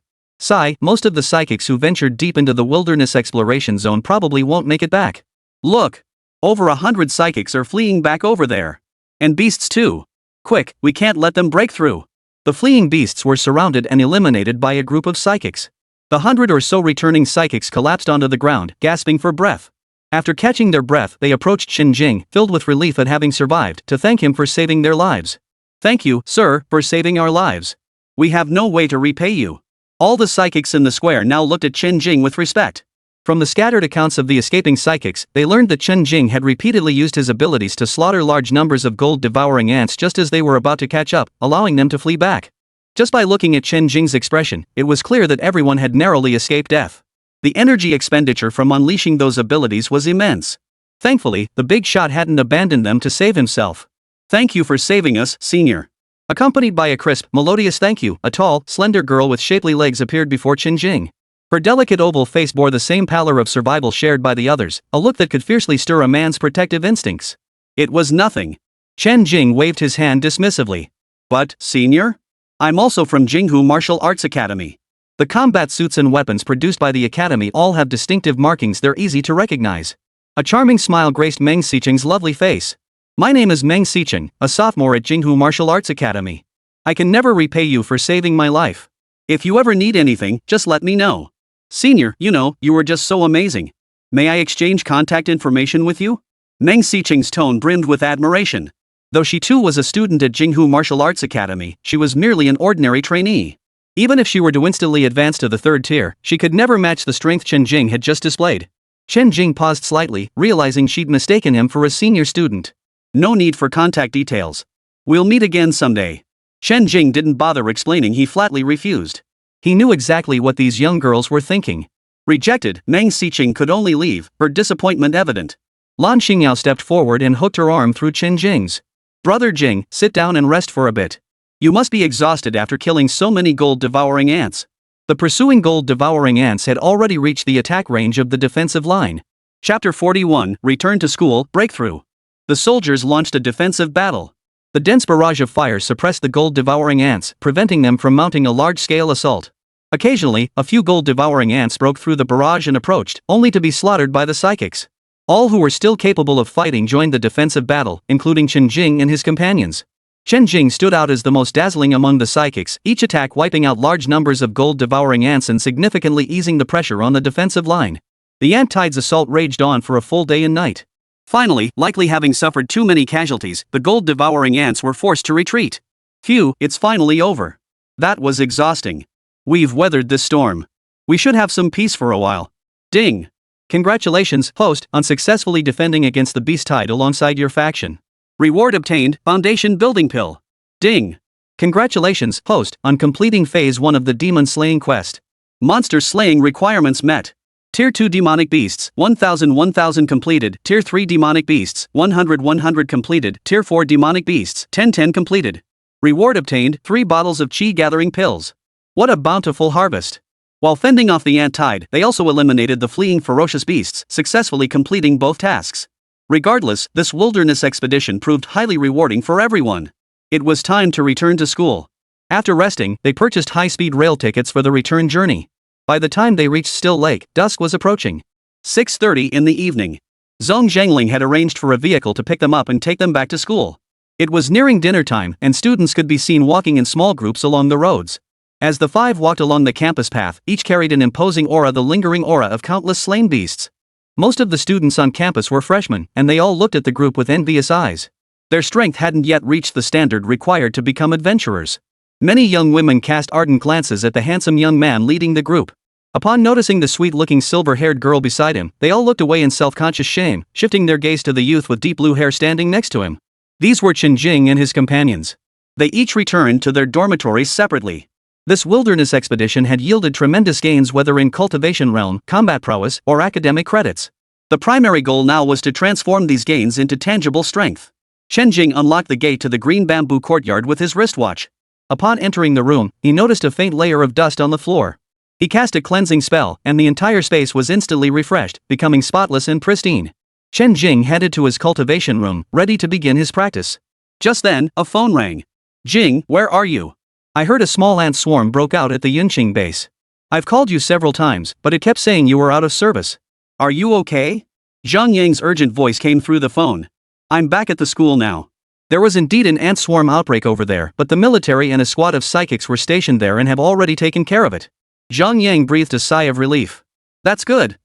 Most of the psychics who ventured deep into the wilderness exploration zone probably won't make it back. Look! Over 100 psychics are fleeing back over there. And beasts too. Quick, we can't let them break through. The fleeing beasts were surrounded and eliminated by a group of psychics. The 100 or so returning psychics collapsed onto the ground, gasping for breath. After catching their breath, they approached Chen Jing, filled with relief at having survived, to thank him for saving their lives. Thank you, sir, for saving our lives. We have no way to repay you. All the psychics in the square now looked at Chen Jing with respect. From the scattered accounts of the escaping psychics, they learned that Chen Jing had repeatedly used his abilities to slaughter large numbers of gold-devouring ants just as they were about to catch up, allowing them to flee back. Just by looking at Chen Jing's expression, it was clear that everyone had narrowly escaped death. The energy expenditure from unleashing those abilities was immense. Thankfully, the big shot hadn't abandoned them to save himself. Thank you for saving us, senior. Accompanied by a crisp, melodious thank you, a tall, slender girl with shapely legs appeared before Chen Jing. Her delicate oval face bore the same pallor of survival shared by the others, a look that could fiercely stir a man's protective instincts. It was nothing. Chen Jing waved his hand dismissively. But, senior? I'm also from Jinghu Martial Arts Academy. The combat suits and weapons produced by the academy all have distinctive markings they're easy to recognize. A charming smile graced Meng Xiqing's lovely face. My name is Meng Xiqing, a sophomore at Jinghu Martial Arts Academy. I can never repay you for saving my life. If you ever need anything, just let me know. Senior, you were just so amazing. May I exchange contact information with you? Meng Xiqing's tone brimmed with admiration. Though she too was a student at Jinghu Martial Arts Academy, she was merely an ordinary trainee. Even if she were to instantly advance to the third tier, she could never match the strength Chen Jing had just displayed. Chen Jing paused slightly, realizing she'd mistaken him for a senior student. No need for contact details. We'll meet again someday. Chen Jing didn't bother explaining, he flatly refused. He knew exactly what these young girls were thinking. Rejected, Meng Xiqing could only leave, her disappointment evident. Lan Xingyao stepped forward and hooked her arm through Chen Jing's. Brother Jing, sit down and rest for a bit. You must be exhausted after killing so many gold-devouring ants. The pursuing gold-devouring ants had already reached the attack range of the defensive line. Chapter 41, Return to School, Breakthrough. The soldiers launched a defensive battle. The dense barrage of fire suppressed the gold-devouring ants, preventing them from mounting a large-scale assault. Occasionally, a few gold-devouring ants broke through the barrage and approached, only to be slaughtered by the psychics. All who were still capable of fighting joined the defensive battle, including Chen Jing and his companions. Chen Jing stood out as the most dazzling among the psychics, each attack wiping out large numbers of gold-devouring ants and significantly easing the pressure on the defensive line. The ant tide's assault raged on for a full day and night. Finally, likely having suffered too many casualties, the gold-devouring ants were forced to retreat. Phew, it's finally over. That was exhausting. We've weathered this storm. We should have some peace for a while. Ding. Congratulations, host, on successfully defending against the beast tide alongside your faction. Reward obtained, Foundation Building Pill. Ding. Congratulations, host, on completing Phase 1 of the Demon Slaying Quest. Monster slaying requirements met. Tier 2 Demonic Beasts, 1000 completed. Tier 3 Demonic Beasts, 100 completed. Tier 4 Demonic Beasts, 10 completed. Reward obtained, 3 bottles of Chi Gathering Pills. What a bountiful harvest. While fending off the ant tide, they also eliminated the fleeing ferocious beasts, successfully completing both tasks. Regardless, this wilderness expedition proved highly rewarding for everyone. It was time to return to school. After resting, they purchased high-speed rail tickets for the return journey. By the time they reached Still Lake, dusk was approaching. 6:30 in the evening. Zhong Zhangling had arranged for a vehicle to pick them up and take them back to school. It was nearing dinner time, and students could be seen walking in small groups along the roads. As the 5 walked along the campus path, each carried an imposing aura, the lingering aura of countless slain beasts. Most of the students on campus were freshmen, and they all looked at the group with envious eyes. Their strength hadn't yet reached the standard required to become adventurers. Many young women cast ardent glances at the handsome young man leading the group. Upon noticing the sweet-looking silver-haired girl beside him, they all looked away in self-conscious shame, shifting their gaze to the youth with deep blue hair standing next to him. These were Chen Jing and his companions. They each returned to their dormitories separately. This wilderness expedition had yielded tremendous gains, whether in cultivation realm, combat prowess, or academic credits. The primary goal now was to transform these gains into tangible strength. Chen Jing unlocked the gate to the green bamboo courtyard with his wristwatch. Upon entering the room, he noticed a faint layer of dust on the floor. He cast a cleansing spell, and the entire space was instantly refreshed, becoming spotless and pristine. Chen Jing headed to his cultivation room, ready to begin his practice. Just then, a phone rang. Jing, where are you? I heard a small ant swarm broke out at the Yunqing base. I've called you several times, but it kept saying you were out of service. Are you okay? Zhang Yang's urgent voice came through the phone. I'm back at the school now. There was indeed an ant swarm outbreak over there, but the military and a squad of psychics were stationed there and have already taken care of it. Zhang Yang breathed a sigh of relief. That's good.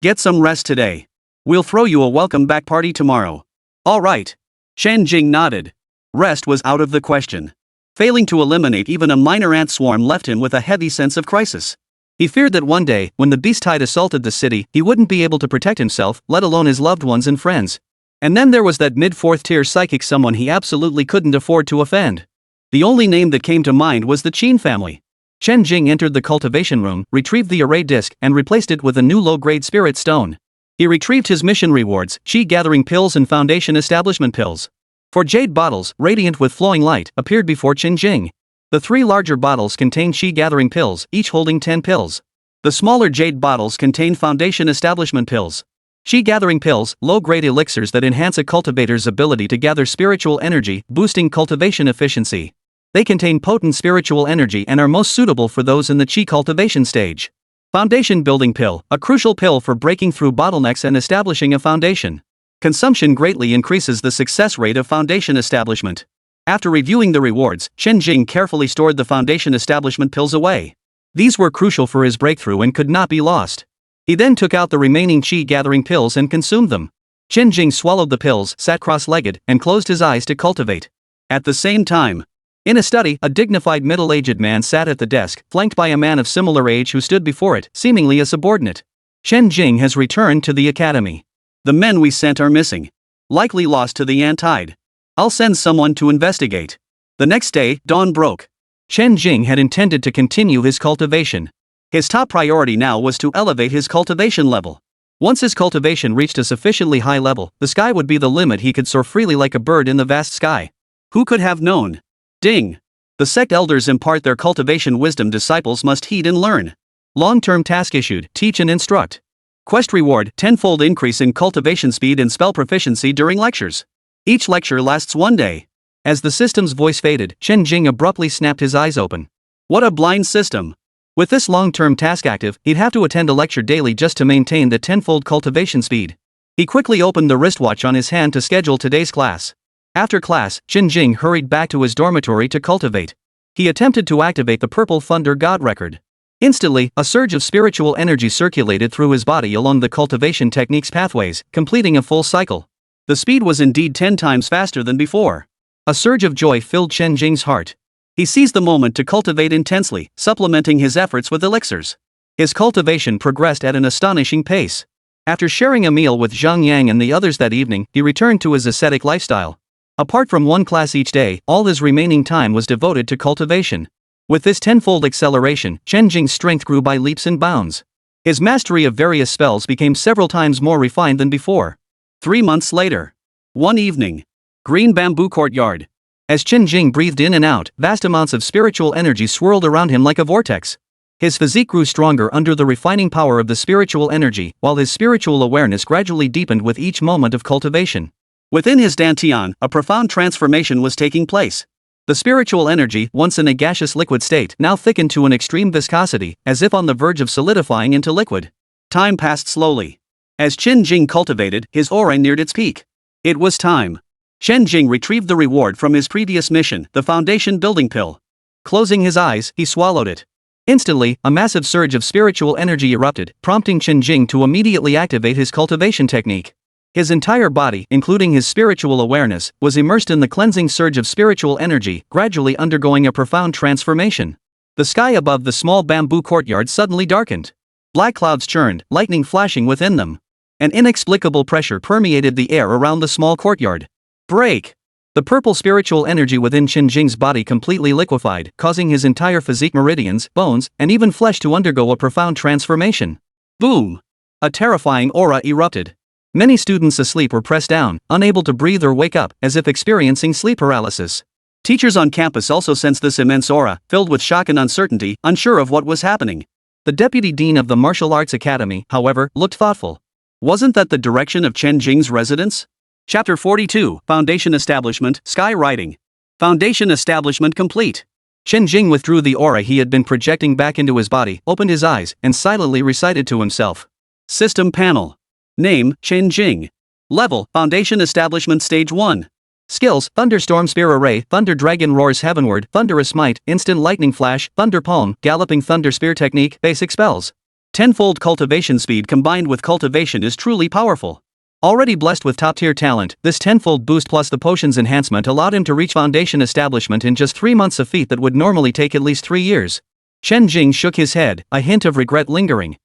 Get some rest today. We'll throw you a welcome back party tomorrow. All right. Chen Jing nodded. Rest was out of the question. Failing to eliminate even a minor ant swarm left him with a heavy sense of crisis. He feared that one day, when the beast tide assaulted the city, he wouldn't be able to protect himself, let alone his loved ones and friends. And then there was that mid-4th tier psychic, someone he absolutely couldn't afford to offend. The only name that came to mind was the Qin family. Chen Jing entered the cultivation room, retrieved the array disc, and replaced it with a new low-grade spirit stone. He retrieved his mission rewards, Chi Gathering Pills and Foundation Establishment Pills. 4 jade bottles, radiant with flowing light, appeared before Chen Jing. The 3 larger bottles contained Chi Gathering Pills, each holding 10 pills. The smaller jade bottles contained Foundation Establishment Pills. Qi gathering pills, low-grade elixirs that enhance a cultivator's ability to gather spiritual energy, boosting cultivation efficiency. They contain potent spiritual energy and are most suitable for those in the Qi cultivation stage. Foundation building pill, a crucial pill for breaking through bottlenecks and establishing a foundation. Consumption greatly increases the success rate of foundation establishment. After reviewing the rewards, Chen Jing carefully stored the foundation establishment pills away. These were crucial for his breakthrough and could not be lost. He then took out the remaining Qi gathering pills and consumed them. Chen Jing swallowed the pills, sat cross-legged, and closed his eyes to cultivate. At the same time, in a study, a dignified middle-aged man sat at the desk, flanked by a man of similar age who stood before it, seemingly a subordinate. Chen Jing has returned to the academy. The men we sent are missing. Likely lost to the ant tide. I'll send someone to investigate. The next day, dawn broke. Chen Jing had intended to continue his cultivation. His top priority now was to elevate his cultivation level. Once his cultivation reached a sufficiently high level, the sky would be the limit. He could soar freely like a bird in the vast sky. Who could have known? Ding! The sect elders impart their cultivation wisdom. Disciples must heed and learn. Long-term task issued, teach and instruct. Quest reward, 10-fold increase in cultivation speed and spell proficiency during lectures. Each lecture lasts 1 day. As the system's voice faded, Chen Jing abruptly snapped his eyes open. What a blind system! With this long-term task active, he'd have to attend a lecture daily just to maintain the 10-fold cultivation speed. He quickly opened the wristwatch on his hand to schedule today's class. After class, Chen Jing hurried back to his dormitory to cultivate. He attempted to activate the Purple Thunder God record. Instantly, a surge of spiritual energy circulated through his body along the cultivation technique's pathways, completing a full cycle. The speed was indeed 10 times faster than before. A surge of joy filled Chen Jing's heart. He seized the moment to cultivate intensely, supplementing his efforts with elixirs. His cultivation progressed at an astonishing pace. After sharing a meal with Zhang Yang and the others that evening, he returned to his ascetic lifestyle. Apart from one class each day, all his remaining time was devoted to cultivation. With this 10-fold acceleration, Chen Jing's strength grew by leaps and bounds. His mastery of various spells became several times more refined than before. 3 months later. One evening. Green bamboo courtyard. As Chen Jing breathed in and out, vast amounts of spiritual energy swirled around him like a vortex. His physique grew stronger under the refining power of the spiritual energy, while his spiritual awareness gradually deepened with each moment of cultivation. Within his dantian, a profound transformation was taking place. The spiritual energy, once in a gaseous liquid state, now thickened to an extreme viscosity, as if on the verge of solidifying into liquid. Time passed slowly. As Chen Jing cultivated, his aura neared its peak. It was time. Chen Jing retrieved the reward from his previous mission, the foundation building pill. Closing his eyes, he swallowed it. Instantly, a massive surge of spiritual energy erupted, prompting Chen Jing to immediately activate his cultivation technique. His entire body, including his spiritual awareness, was immersed in the cleansing surge of spiritual energy, gradually undergoing a profound transformation. The sky above the small bamboo courtyard suddenly darkened. Black clouds churned, lightning flashing within them. An inexplicable pressure permeated the air around the small courtyard. Break! The purple spiritual energy within Chen Jing's body completely liquefied, causing his entire physique, meridians, bones, and even flesh to undergo a profound transformation. Boom! A terrifying aura erupted. Many students asleep were pressed down, unable to breathe or wake up, as if experiencing sleep paralysis. Teachers on campus also sensed this immense aura, filled with shock and uncertainty, unsure of what was happening. The deputy dean of the martial arts academy, however, looked thoughtful. Wasn't that the direction of Chen Jing's residence? Chapter 42, Foundation Establishment, Sky Writing. Foundation Establishment complete. Chen Jing withdrew the aura he had been projecting back into his body, opened his eyes, and silently recited to himself. System panel. Name, Chen Jing. Level, Foundation Establishment Stage 1. Skills, Thunderstorm Spear Array, Thunder Dragon Roars Heavenward, Thunderous Might, Instant Lightning Flash, Thunder Palm, Galloping Thunder Spear Technique, Basic Spells. 10-fold cultivation speed combined with cultivation is truly powerful. Already blessed with top-tier talent, this 10-fold boost plus the potion's enhancement allowed him to reach Foundation Establishment in just 3 months, a feat that would normally take at least 3 years. Chen Jing shook his head, a hint of regret lingering.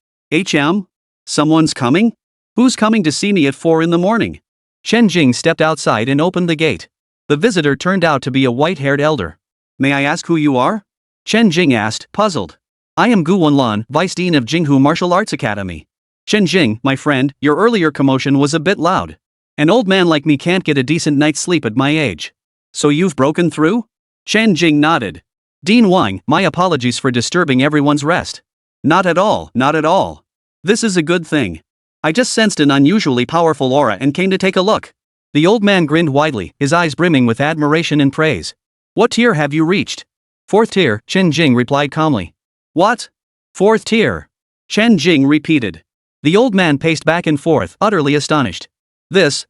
Someone's coming? Who's coming to see me at 4 in the morning? Chen Jing stepped outside and opened the gate. The visitor turned out to be a white-haired elder. May I ask who you are? Chen Jing asked, puzzled. I am Gu Wenlan, Vice Dean of Jinghu Martial Arts Academy. Chen Jing, my friend, your earlier commotion was a bit loud. An old man like me can't get a decent night's sleep at my age. So you've broken through? Chen Jing nodded. Dean Wang, my apologies for disturbing everyone's rest. Not at all, not at all. This is a good thing. I just sensed an unusually powerful aura and came to take a look. The old man grinned widely, his eyes brimming with admiration and praise. What tier have you reached? 4th tier, Chen Jing replied calmly. What? 4th tier. Chen Jing repeated. The old man paced back and forth, utterly astonished. This.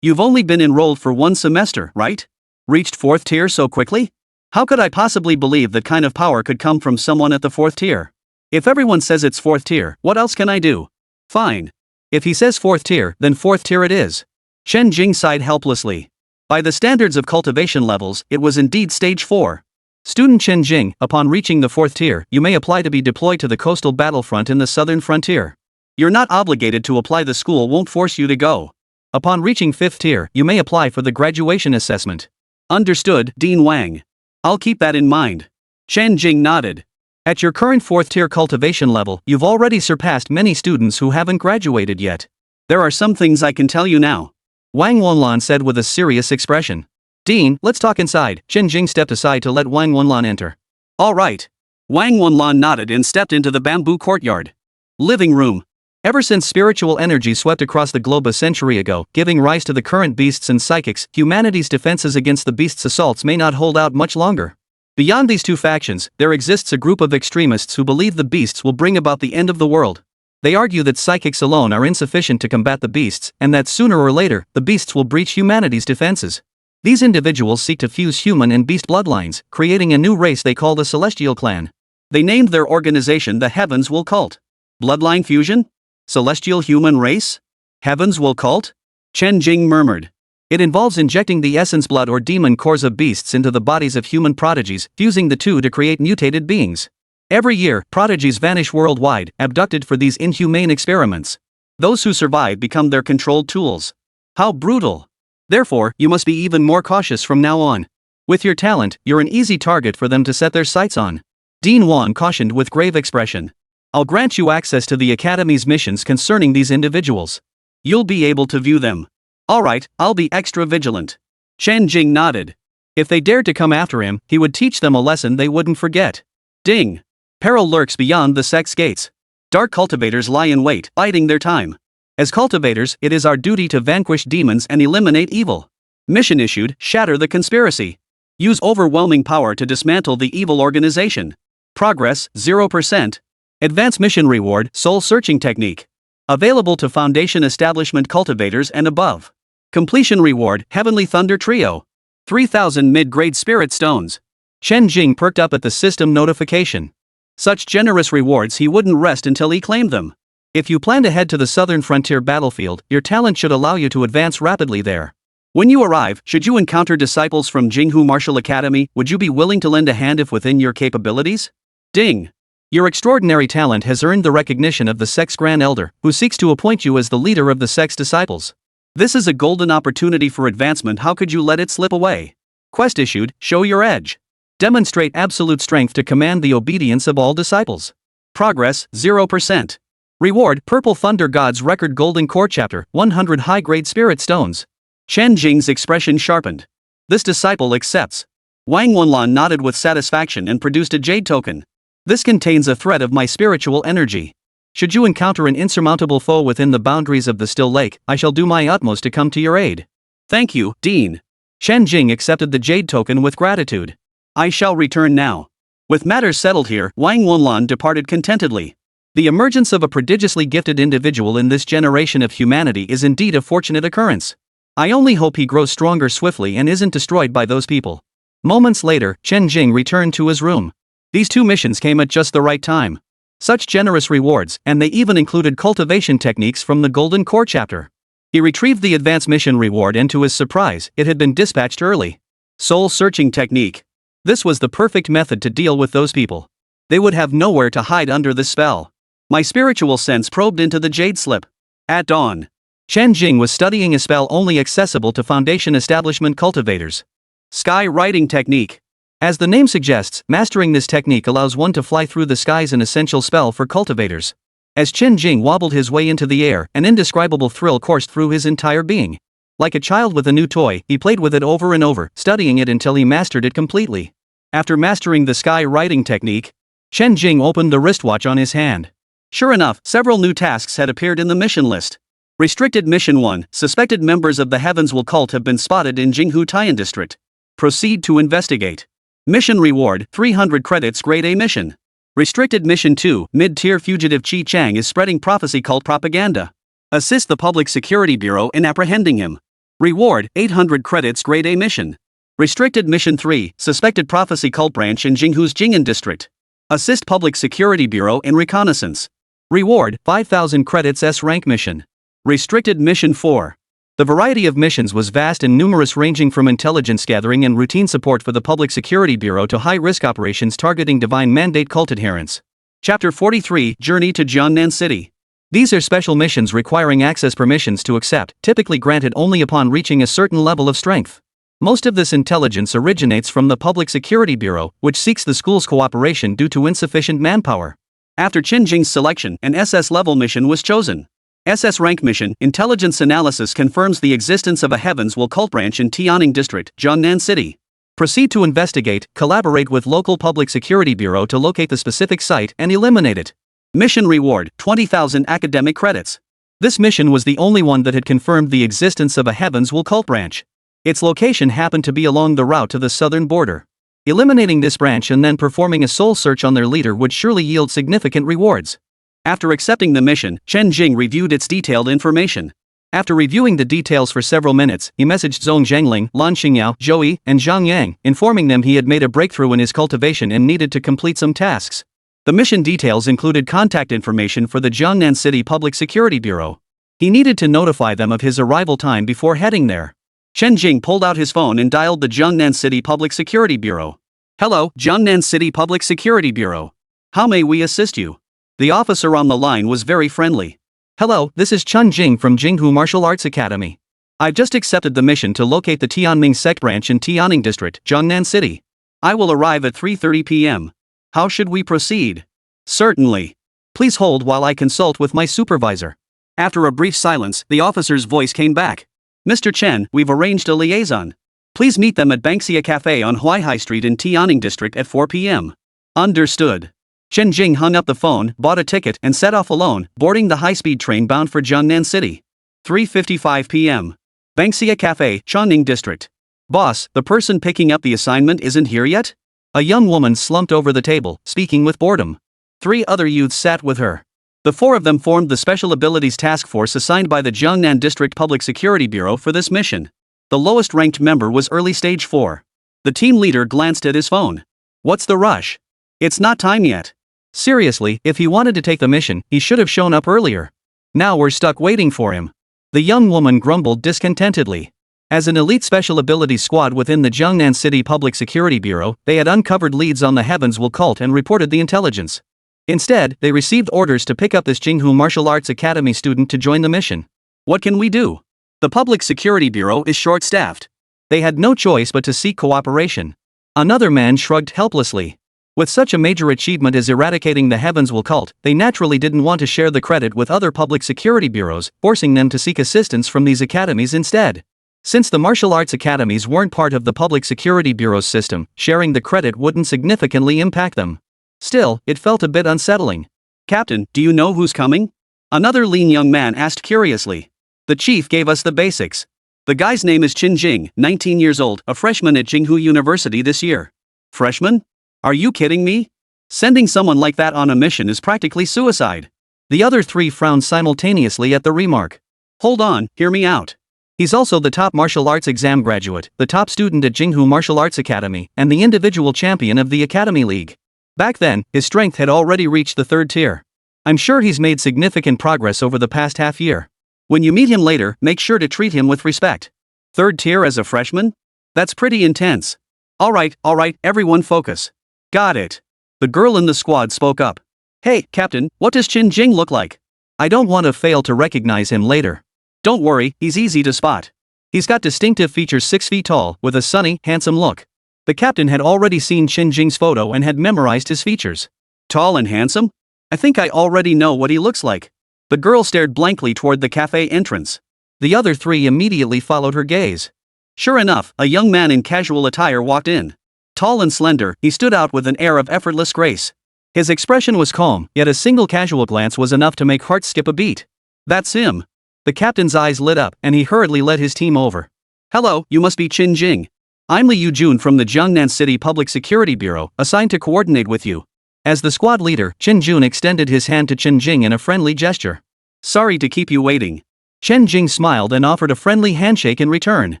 You've only been enrolled for 1 semester, right? Reached 4th tier so quickly? How could I possibly believe that kind of power could come from someone at the 4th tier? If everyone says it's 4th tier, what else can I do? Fine. If he says 4th tier, then 4th tier it is. Chen Jing sighed helplessly. By the standards of cultivation levels, it was indeed stage 4. Student Chen Jing, upon reaching the 4th tier, you may apply to be deployed to the coastal battlefront in the southern frontier. You're not obligated to apply, the school won't force you to go. Upon reaching 5th tier, you may apply for the graduation assessment. Understood, Dean Wang. I'll keep that in mind. Chen Jing nodded. At your current 4th tier cultivation level, you've already surpassed many students who haven't graduated yet. There are some things I can tell you now. Wang Wenlan said with a serious expression. Dean, let's talk inside. Chen Jing stepped aside to let Wang Wenlan enter. All right. Wang Wenlan nodded and stepped into the bamboo courtyard. Living room. Ever since spiritual energy swept across the globe a century ago, giving rise to the current beasts and psychics, humanity's defenses against the beasts' assaults may not hold out much longer. Beyond these two factions, there exists a group of extremists who believe the beasts will bring about the end of the world. They argue that psychics alone are insufficient to combat the beasts, and that sooner or later, the beasts will breach humanity's defenses. These individuals seek to fuse human and beast bloodlines, creating a new race they call the Celestial Clan. They named their organization the Heavens Will Cult. Bloodline fusion? Celestial human race? Heavens Will Cult? Chen Jing murmured. It involves injecting the essence blood or demon cores of beasts into the bodies of human prodigies, fusing the two to create mutated beings. Every year, prodigies vanish worldwide, abducted for these inhumane experiments. Those who survive become their controlled tools. How brutal! Therefore, you must be even more cautious from now on. With your talent, you're an easy target for them to set their sights on. Dean Wan cautioned with grave expression. I'll grant you access to the Academy's missions concerning these individuals. You'll be able to view them. Alright, I'll be extra vigilant. Chen Jing nodded. If they dared to come after him, he would teach them a lesson they wouldn't forget. Ding! Peril lurks beyond the sect's gates. Dark cultivators lie in wait, biding their time. As cultivators, it is our duty to vanquish demons and eliminate evil. Mission issued, shatter the conspiracy. Use overwhelming power to dismantle the evil organization. Progress, 0%. Advanced mission reward, soul searching technique. Available to Foundation Establishment cultivators and above. Completion reward, Heavenly Thunder Trio. 3,000 mid-grade spirit stones. Chen Jing perked up at the system notification. Such generous rewards, he wouldn't rest until he claimed them. If you plan to head to the southern frontier battlefield, your talent should allow you to advance rapidly there. When you arrive, should you encounter disciples from Jinghu Martial Academy, would you be willing to lend a hand if within your capabilities? Ding! Your extraordinary talent has earned the recognition of the sect's Grand Elder, who seeks to appoint you as the leader of the sect's disciples. This is a golden opportunity for advancement. How could you let it slip away? Quest issued, show your edge. Demonstrate absolute strength to command the obedience of all disciples. Progress, 0%. Reward, Purple Thunder God's Record Golden Core Chapter, 100 high-grade spirit stones. Chen Jing's expression sharpened. This disciple accepts. Wang Wenlan nodded with satisfaction and produced a jade token. This contains a thread of my spiritual energy. Should you encounter an insurmountable foe within the boundaries of the Still Lake, I shall do my utmost to come to your aid. Thank you, Dean. Chen Jing accepted the jade token with gratitude. I shall return now. With matters settled here, Wang Wenlan departed contentedly. The emergence of a prodigiously gifted individual in this generation of humanity is indeed a fortunate occurrence. I only hope he grows stronger swiftly and isn't destroyed by those people. Moments later, Chen Jing returned to his room. These two missions came at just the right time. Such generous rewards, and they even included cultivation techniques from the Golden Core chapter. He retrieved the advanced mission reward and to his surprise, it had been dispatched early. Soul searching technique. This was the perfect method to deal with those people. They would have nowhere to hide under this spell. My spiritual sense probed into the jade slip. At dawn, Chen Jing was studying a spell only accessible to Foundation Establishment cultivators. Sky writing technique. As the name suggests, mastering this technique allows one to fly through the skies, an essential spell for cultivators. As Chen Jing wobbled his way into the air, an indescribable thrill coursed through his entire being. Like a child with a new toy, he played with it over and over, studying it until he mastered it completely. After mastering the sky writing technique, Chen Jing opened the wristwatch on his hand. Sure enough, several new tasks had appeared in the mission list. Restricted Mission 1, suspected members of the Heavens Will cult have been spotted in Jinghu Taiyan District. Proceed to investigate. Mission reward, 300 credits grade A mission. Restricted Mission 2, mid-tier fugitive Qi Chang is spreading prophecy cult propaganda. Assist the Public Security Bureau in apprehending him. Reward, 800 credits grade A mission. Restricted Mission 3, suspected prophecy cult branch in Jinghu's Jing'an District. Assist Public Security Bureau in reconnaissance. Reward, 5,000 credits S-rank mission. Restricted Mission 4. The variety of missions was vast and numerous, ranging from intelligence gathering and routine support for the Public Security Bureau to high-risk operations targeting divine mandate cult adherents. Chapter 43, Journey to Jiangnan City. These are special missions requiring access permissions to accept, typically granted only upon reaching a certain level of strength. Most of this intelligence originates from the Public Security Bureau, which seeks the school's cooperation due to insufficient manpower. After Chen Jing's selection, an SS-level mission was chosen. SS rank mission, intelligence analysis confirms the existence of a Heavens Will cult branch in Tianning District, Jiangnan City. Proceed to investigate, collaborate with local Public Security Bureau to locate the specific site and eliminate it. Mission reward, 20,000 academic credits. This mission was the only one that had confirmed the existence of a Heavens Will cult branch. Its location happened to be along the route to the southern border. Eliminating this branch and then performing a soul search on their leader would surely yield significant rewards. After accepting the mission, Chen Jing reviewed its detailed information. After reviewing the details for several minutes, he messaged Zhong Zhengling, Lan Xingyao, Zhou, and Zhang Yang, informing them he had made a breakthrough in his cultivation and needed to complete some tasks. The mission details included contact information for the Jiangnan City Public Security Bureau. He needed to notify them of his arrival time before heading there. Chen Jing pulled out his phone and dialed the Jiangnan City Public Security Bureau. Hello, Jiangnan City Public Security Bureau. How may we assist you? The officer on the line was very friendly. Hello, this is Chen Jing from Jinghu Martial Arts Academy. I've just accepted the mission to locate the Tianming sect branch in Tianning District, Jiangnan City. I will arrive at 3:30 p.m. How should we proceed? Certainly. Please hold while I consult with my supervisor. After a brief silence, the officer's voice came back. Mr. Chen, we've arranged a liaison. Please meet them at Banksia Cafe on Huaihai Street in Tianning District at 4 p.m. Understood. Chen Jing hung up the phone, bought a ticket, and set off alone, boarding the high-speed train bound for Jiangnan City. 3:55 p.m. Banksia Cafe, Chongning District. Boss, the person picking up the assignment isn't here yet? A young woman slumped over the table, speaking with boredom. 3 other youths sat with her. The 4 of them formed the Special Abilities Task Force assigned by the Jiangnan District Public Security Bureau for this mission. The lowest-ranked member was Early Stage 4. The team leader glanced at his phone. What's the rush? It's not time yet. Seriously, if he wanted to take the mission, he should have shown up earlier. Now we're stuck waiting for him. The young woman grumbled discontentedly. As an elite special abilities squad within the Jiangnan City Public Security Bureau, they had uncovered leads on the Heavens Will cult and reported the intelligence. Instead, they received orders to pick up this Jinghu Martial Arts Academy student to join the mission. What can we do? The Public Security Bureau is short-staffed. They had no choice but to seek cooperation. Another man shrugged helplessly. With such a major achievement as eradicating the Heavens Will cult, they naturally didn't want to share the credit with other public security bureaus, forcing them to seek assistance from these academies instead. Since the martial arts academies weren't part of the Public Security Bureau's system, sharing the credit wouldn't significantly impact them. Still, it felt a bit unsettling. Captain, do you know who's coming? Another lean young man asked curiously. The chief gave us the basics. The guy's name is Chen Jing, 19 years old, a freshman at Jinghu University this year. Freshman? Are you kidding me? Sending someone like that on a mission is practically suicide. The other 3 frowned simultaneously at the remark. Hold on, hear me out. He's also the top martial arts exam graduate, the top student at Jinghu Martial Arts Academy, and the individual champion of the Academy League. Back then, his strength had already reached the 3rd tier. I'm sure he's made significant progress over the past half year. When you meet him later, make sure to treat him with respect. 3rd tier as a freshman? That's pretty intense. Alright, everyone focus. Got it. The girl in the squad spoke up. Hey, Captain, what does Chen Jing look like? I don't want to fail to recognize him later. Don't worry, he's easy to spot. He's got distinctive features, 6 feet tall, with a sunny, handsome look. The captain had already seen Chen Jing's photo and had memorized his features. Tall and handsome? I think I already know what he looks like. The girl stared blankly toward the cafe entrance. The other 3 immediately followed her gaze. Sure enough, a young man in casual attire walked in. Tall and slender, he stood out with an air of effortless grace. His expression was calm, yet a single casual glance was enough to make hearts skip a beat. That's him. The captain's eyes lit up, and he hurriedly led his team over. Hello, you must be Chen Jing. I'm Li Yujun from the Jiangnan City Public Security Bureau, assigned to coordinate with you. As the squad leader, Chen Jing extended his hand to Chen Jing in a friendly gesture. Sorry to keep you waiting. Chen Jing smiled and offered a friendly handshake in return.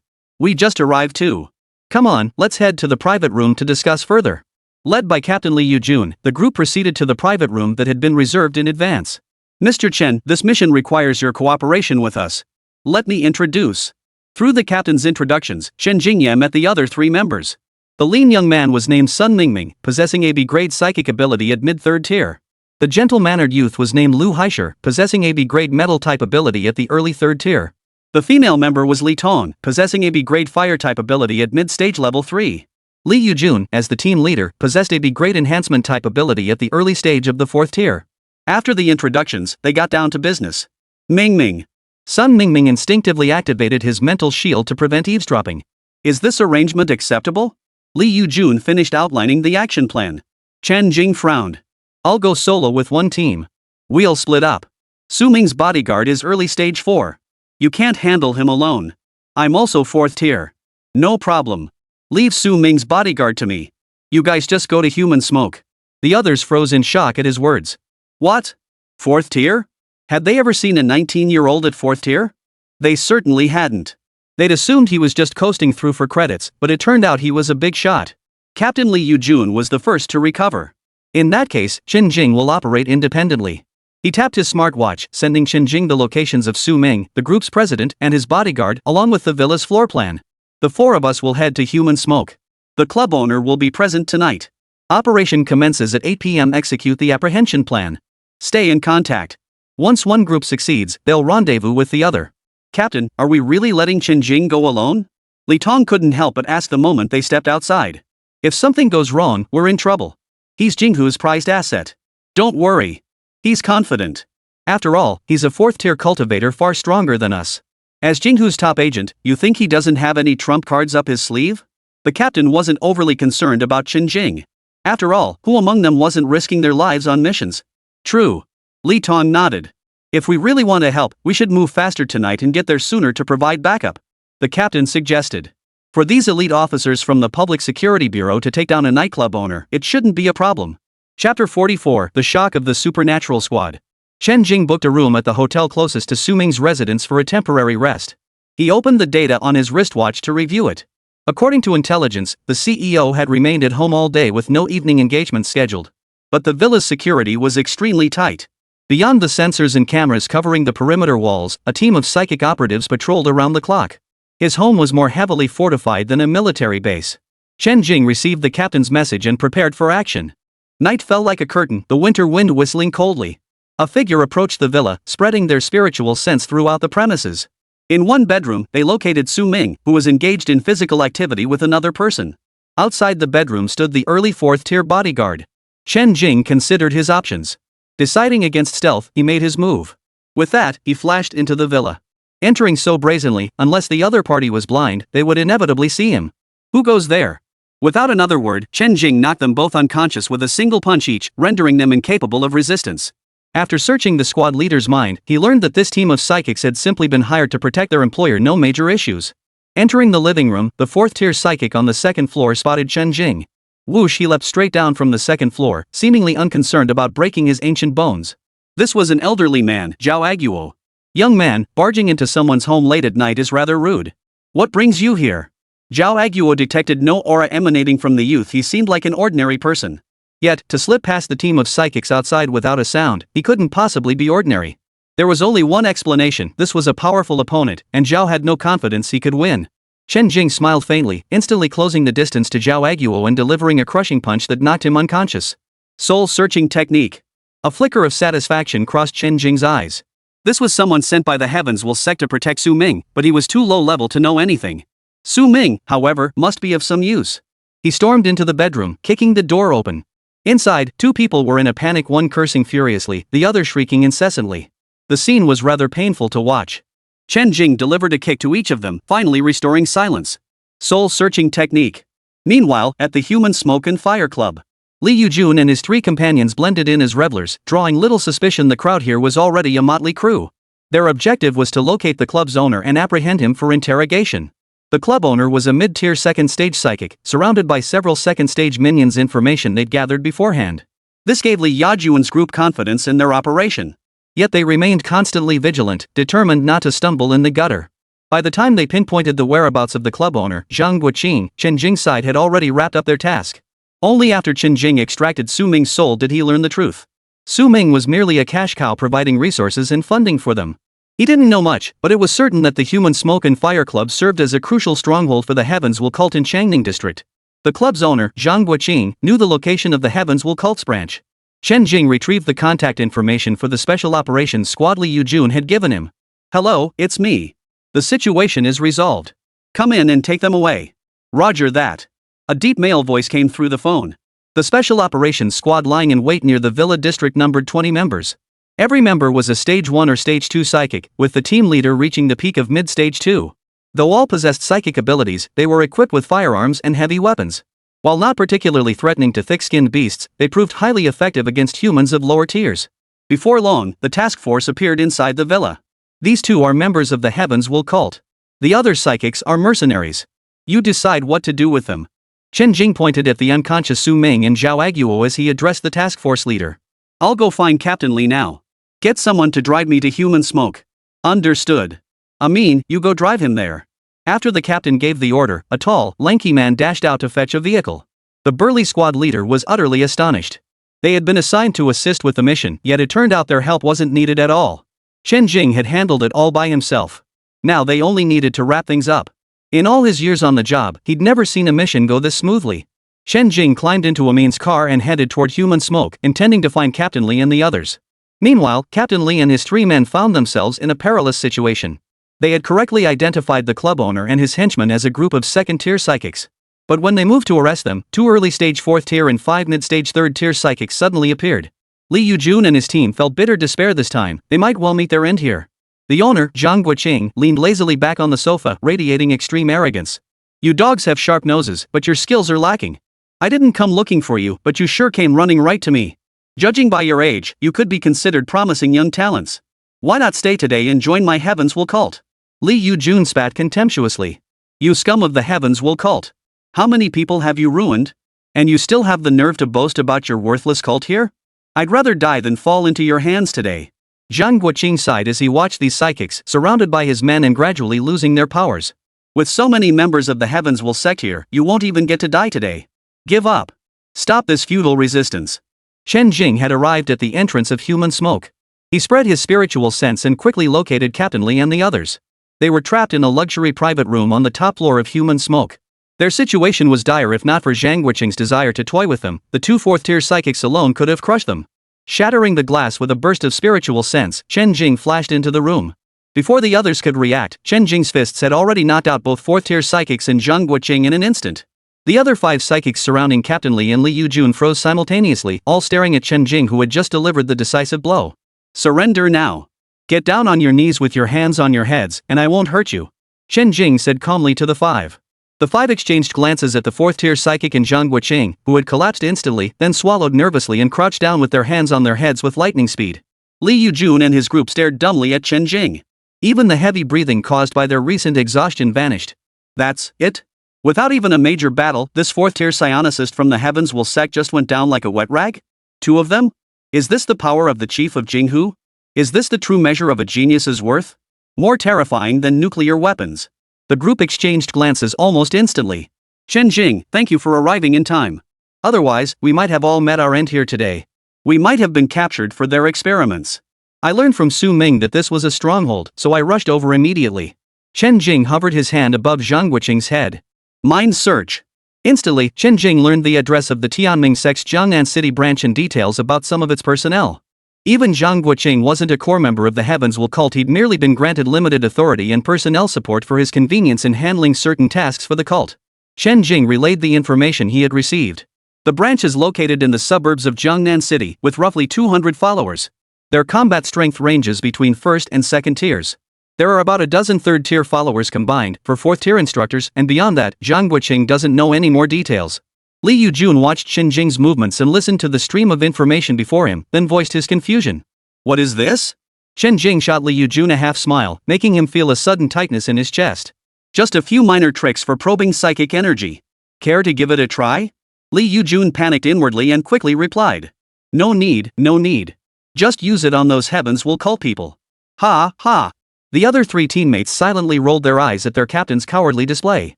We just arrived too. Come on, let's head to the private room to discuss further. Led by Captain Li Yujun, the group proceeded to the private room that had been reserved in advance. Mr. Chen, this mission requires your cooperation with us. Let me introduce. Through the captain's introductions, Chen Jing met the other three members. The lean young man was named Sun Mingming, possessing AB-grade psychic ability at mid-third tier. The gentle-mannered youth was named Lu Haisher, possessing AB-grade metal-type ability at the early third tier. The female member was Li Tong, possessing AB-grade fire-type ability at mid-stage level 3. Li Yujun, as the team leader, possessed AB-grade enhancement-type ability at the early stage of the 4th tier. After the introductions, they got down to business. Mingming. Sun Mingming instinctively activated his mental shield to prevent eavesdropping. Is this arrangement acceptable? Li Yujun finished outlining the action plan. Chen Jing frowned. I'll go solo with one team. We'll split up. Su Ming's bodyguard is early stage 4. You can't handle him alone. I'm also 4th tier. No problem. Leave Su Ming's bodyguard to me. You guys just go to human smoke. The others froze in shock at his words. What? 4th tier? Had they ever seen a 19-year-old at 4th tier? They certainly hadn't. They'd assumed he was just coasting through for credits, but it turned out he was a big shot. Captain Li Yujun was the first to recover. In that case, Chen Jing will operate independently. He tapped his smartwatch, sending Chen Jing the locations of Su Ming, the group's president, and his bodyguard, along with the villa's floor plan. The 4 of us will head to Human Smoke. The club owner will be present tonight. Operation commences at 8 p.m. Execute the apprehension plan. Stay in contact. Once one group succeeds, they'll rendezvous with the other. Captain, are we really letting Chen Jing go alone? Li Tong couldn't help but ask the moment they stepped outside. If something goes wrong, we're in trouble. He's Jinghu's prized asset. Don't worry. He's confident. After all, he's a 4th-tier cultivator far stronger than us. As Jinghu's top agent, you think he doesn't have any trump cards up his sleeve? The captain wasn't overly concerned about Chen Jing. After all, who among them wasn't risking their lives on missions? True. Li Tong nodded. If we really want to help, we should move faster tonight and get there sooner to provide backup. The captain suggested. For these elite officers from the Public Security Bureau to take down a nightclub owner, it shouldn't be a problem. Chapter 44, The Shock of the Supernatural Squad. Chen Jing booked a room at the hotel closest to Su Ming's residence for a temporary rest. He opened the data on his wristwatch to review it. According to intelligence, the CEO had remained at home all day with no evening engagements scheduled. But the villa's security was extremely tight. Beyond the sensors and cameras covering the perimeter walls, a team of psychic operatives patrolled around the clock. His home was more heavily fortified than a military base. Chen Jing received the captain's message and prepared for action. Night fell like a curtain, the winter wind whistling coldly. A figure approached the villa, spreading their spiritual sense throughout the premises. In one bedroom, they located Su Ming, who was engaged in physical activity with another person. Outside the bedroom stood the early 4th-tier bodyguard. Chen Jing considered his options. Deciding against stealth, he made his move. With that, he flashed into the villa. Entering so brazenly, unless the other party was blind, they would inevitably see him. Who goes there? Without another word, Chen Jing knocked them both unconscious with a single punch each, rendering them incapable of resistance. After searching the squad leader's mind, he learned that this team of psychics had simply been hired to protect their employer, no major issues. Entering the living room, the 4th-tier psychic on the 2nd floor spotted Chen Jing. Whoosh, he leapt straight down from the 2nd floor, seemingly unconcerned about breaking his ancient bones. This was an elderly man, Zhao Aguo. Young man, barging into someone's home late at night is rather rude. What brings you here? Zhao Aguo detected no aura emanating from the youth. He seemed like an ordinary person. Yet, to slip past the team of psychics outside without a sound, he couldn't possibly be ordinary. There was only one explanation: this was a powerful opponent, and Zhao had no confidence he could win. Chen Jing smiled faintly, instantly closing the distance to Zhao Aguo and delivering a crushing punch that knocked him unconscious. Soul-searching technique. A flicker of satisfaction crossed Chen Jing's eyes. This was someone sent by the heavens will sect to protect Su Ming, but he was too low level to know anything. Su Ming, however, must be of some use. He stormed into the bedroom, kicking the door open. Inside, 2 people were in a panic, one cursing furiously, the other shrieking incessantly. The scene was rather painful to watch. Chen Jing delivered a kick to each of them, finally restoring silence. Soul-searching technique. Meanwhile, at the Human Smoke and Fire Club. Li Yujun and his 3 companions blended in as revelers, drawing little suspicion the crowd here was already a motley crew. Their objective was to locate the club's owner and apprehend him for interrogation. The club owner was a mid-tier second-stage psychic, surrounded by several second-stage minions information they'd gathered beforehand. This gave Li Yujun's group confidence in their operation. Yet they remained constantly vigilant, determined not to stumble in the gutter. By the time they pinpointed the whereabouts of the club owner, Zhang Guoqing, Chen Jing's side had already wrapped up their task. Only after Chen Jing extracted Su Ming's soul did he learn the truth. Su Ming was merely a cash cow providing resources and funding for them. He didn't know much, but it was certain that the Human Smoke and Fire Club served as a crucial stronghold for the Heavens Will cult in Changning district. The club's owner, Zhang Guoqing, knew the location of the Heavens Will cult's branch. Chen Jing retrieved the contact information for the Special Operations Squad Li Yujun had given him. "Hello, it's me. The situation is resolved. Come in and take them away." "Roger that." A deep male voice came through the phone. The Special Operations Squad lying in wait near the Villa District numbered 20 members. Every member was a Stage 1 or Stage 2 psychic, with the team leader reaching the peak of mid-Stage 2. Though all possessed psychic abilities, they were equipped with firearms and heavy weapons. While not particularly threatening to thick-skinned beasts, they proved highly effective against humans of lower tiers. Before long, the task force appeared inside the villa. These 2 are members of the Heavens Will cult. The other psychics are mercenaries. You decide what to do with them. Chen Jing pointed at the unconscious Su Ming and Zhao Aguo as he addressed the task force leader. "I'll go find Captain Li now. Get someone to drive me to Human Smoke." "Understood. Amin, you go drive him there." After the captain gave the order, a tall, lanky man dashed out to fetch a vehicle. The burly squad leader was utterly astonished. They had been assigned to assist with the mission, yet it turned out their help wasn't needed at all. Chen Jing had handled it all by himself. Now they only needed to wrap things up. In all his years on the job, he'd never seen a mission go this smoothly. Chen Jing climbed into Amin's car and headed toward Human Smoke, intending to find Captain Li and the others. Meanwhile, Captain Li and his 3 men found themselves in a perilous situation. They had correctly identified the club owner and his henchmen as a group of second-tier psychics. But when they moved to arrest them, 2 early-stage 4th-tier and 5 mid-stage 3rd-tier psychics suddenly appeared. Li Yujun and his team felt bitter despair this time. They might well meet their end here. The owner, Zhang Guoqing, leaned lazily back on the sofa, radiating extreme arrogance. "You dogs have sharp noses, but your skills are lacking. I didn't come looking for you, but you sure came running right to me. Judging by your age, you could be considered promising young talents. Why not stay today and join my Heavens Will cult?" Li Yujun spat contemptuously. "You scum of the Heavens Will cult. How many people have you ruined? And you still have the nerve to boast about your worthless cult here? I'd rather die than fall into your hands today." Zhang Guoqing sighed as he watched these psychics, surrounded by his men and gradually losing their powers. "With so many members of the Heavens Will sect here, you won't even get to die today. Give up. Stop this futile resistance." Chen Jing had arrived at the entrance of Human Smoke. He spread his spiritual sense and quickly located Captain Li and the others. They were trapped in a luxury private room on the top floor of Human Smoke. Their situation was dire. If not for Zhang Guoqing's desire to toy with them, the 2 4th-tier psychics alone could have crushed them. Shattering the glass with a burst of spiritual sense, Chen Jing flashed into the room. Before the others could react, Chen Jing's fists had already knocked out both 4th-tier psychics and Zhang Guoqing in an instant. The other 5 psychics surrounding Captain Li and Li Yujun froze simultaneously, all staring at Chen Jing, who had just delivered the decisive blow. "Surrender now. Get down on your knees with your hands on your heads, and I won't hurt you," Chen Jing said calmly to the 5. The 5 exchanged glances at the 4th-tier psychic and Zhang Guoqing, who had collapsed instantly, then swallowed nervously and crouched down with their hands on their heads with lightning speed. Li Yujun and his group stared dumbly at Chen Jing. Even the heavy breathing caused by their recent exhaustion vanished. "That's it? Without even a major battle, this 4th-tier psionicist from the Heavens Will sect just went down like a wet rag? 2 of them? Is this the power of the chief of Jinghu? Is this the true measure of a genius's worth? More terrifying than nuclear weapons." The group exchanged glances almost instantly. "Chen Jing, thank you for arriving in time. Otherwise, we might have all met our end here today. We might have been captured for their experiments. I learned from Su Ming that this was a stronghold, so I rushed over immediately." Chen Jing hovered his hand above Zhang Guoqing's head. "Mind search." Instantly, Chen Jing learned the address of the Tianming sect's Jiangnan City branch and details about some of its personnel. Even Zhang Guoqing wasn't a core member of the Heavens Will cult. He'd merely been granted limited authority and personnel support for his convenience in handling certain tasks for the cult. Chen Jing relayed the information he had received. The branch is located in the suburbs of Jiangnan City, with roughly 200 followers. Their combat strength ranges between 1st and 2nd tiers. There are about a dozen 3rd-tier followers combined, for 4th-tier instructors, and beyond that, Zhang Guoqing doesn't know any more details. Li Yujun watched Chen Jing's movements and listened to the stream of information before him, then voiced his confusion. What is this? Chen Jing shot Li Yujun a half smile, making him feel a sudden tightness in his chest. Just a few minor tricks for probing psychic energy. Care to give it a try? Li Yujun panicked inwardly and quickly replied. No need, no need. Just use it on those heavens will cult people. Ha, ha. The other three teammates silently rolled their eyes at their captain's cowardly display.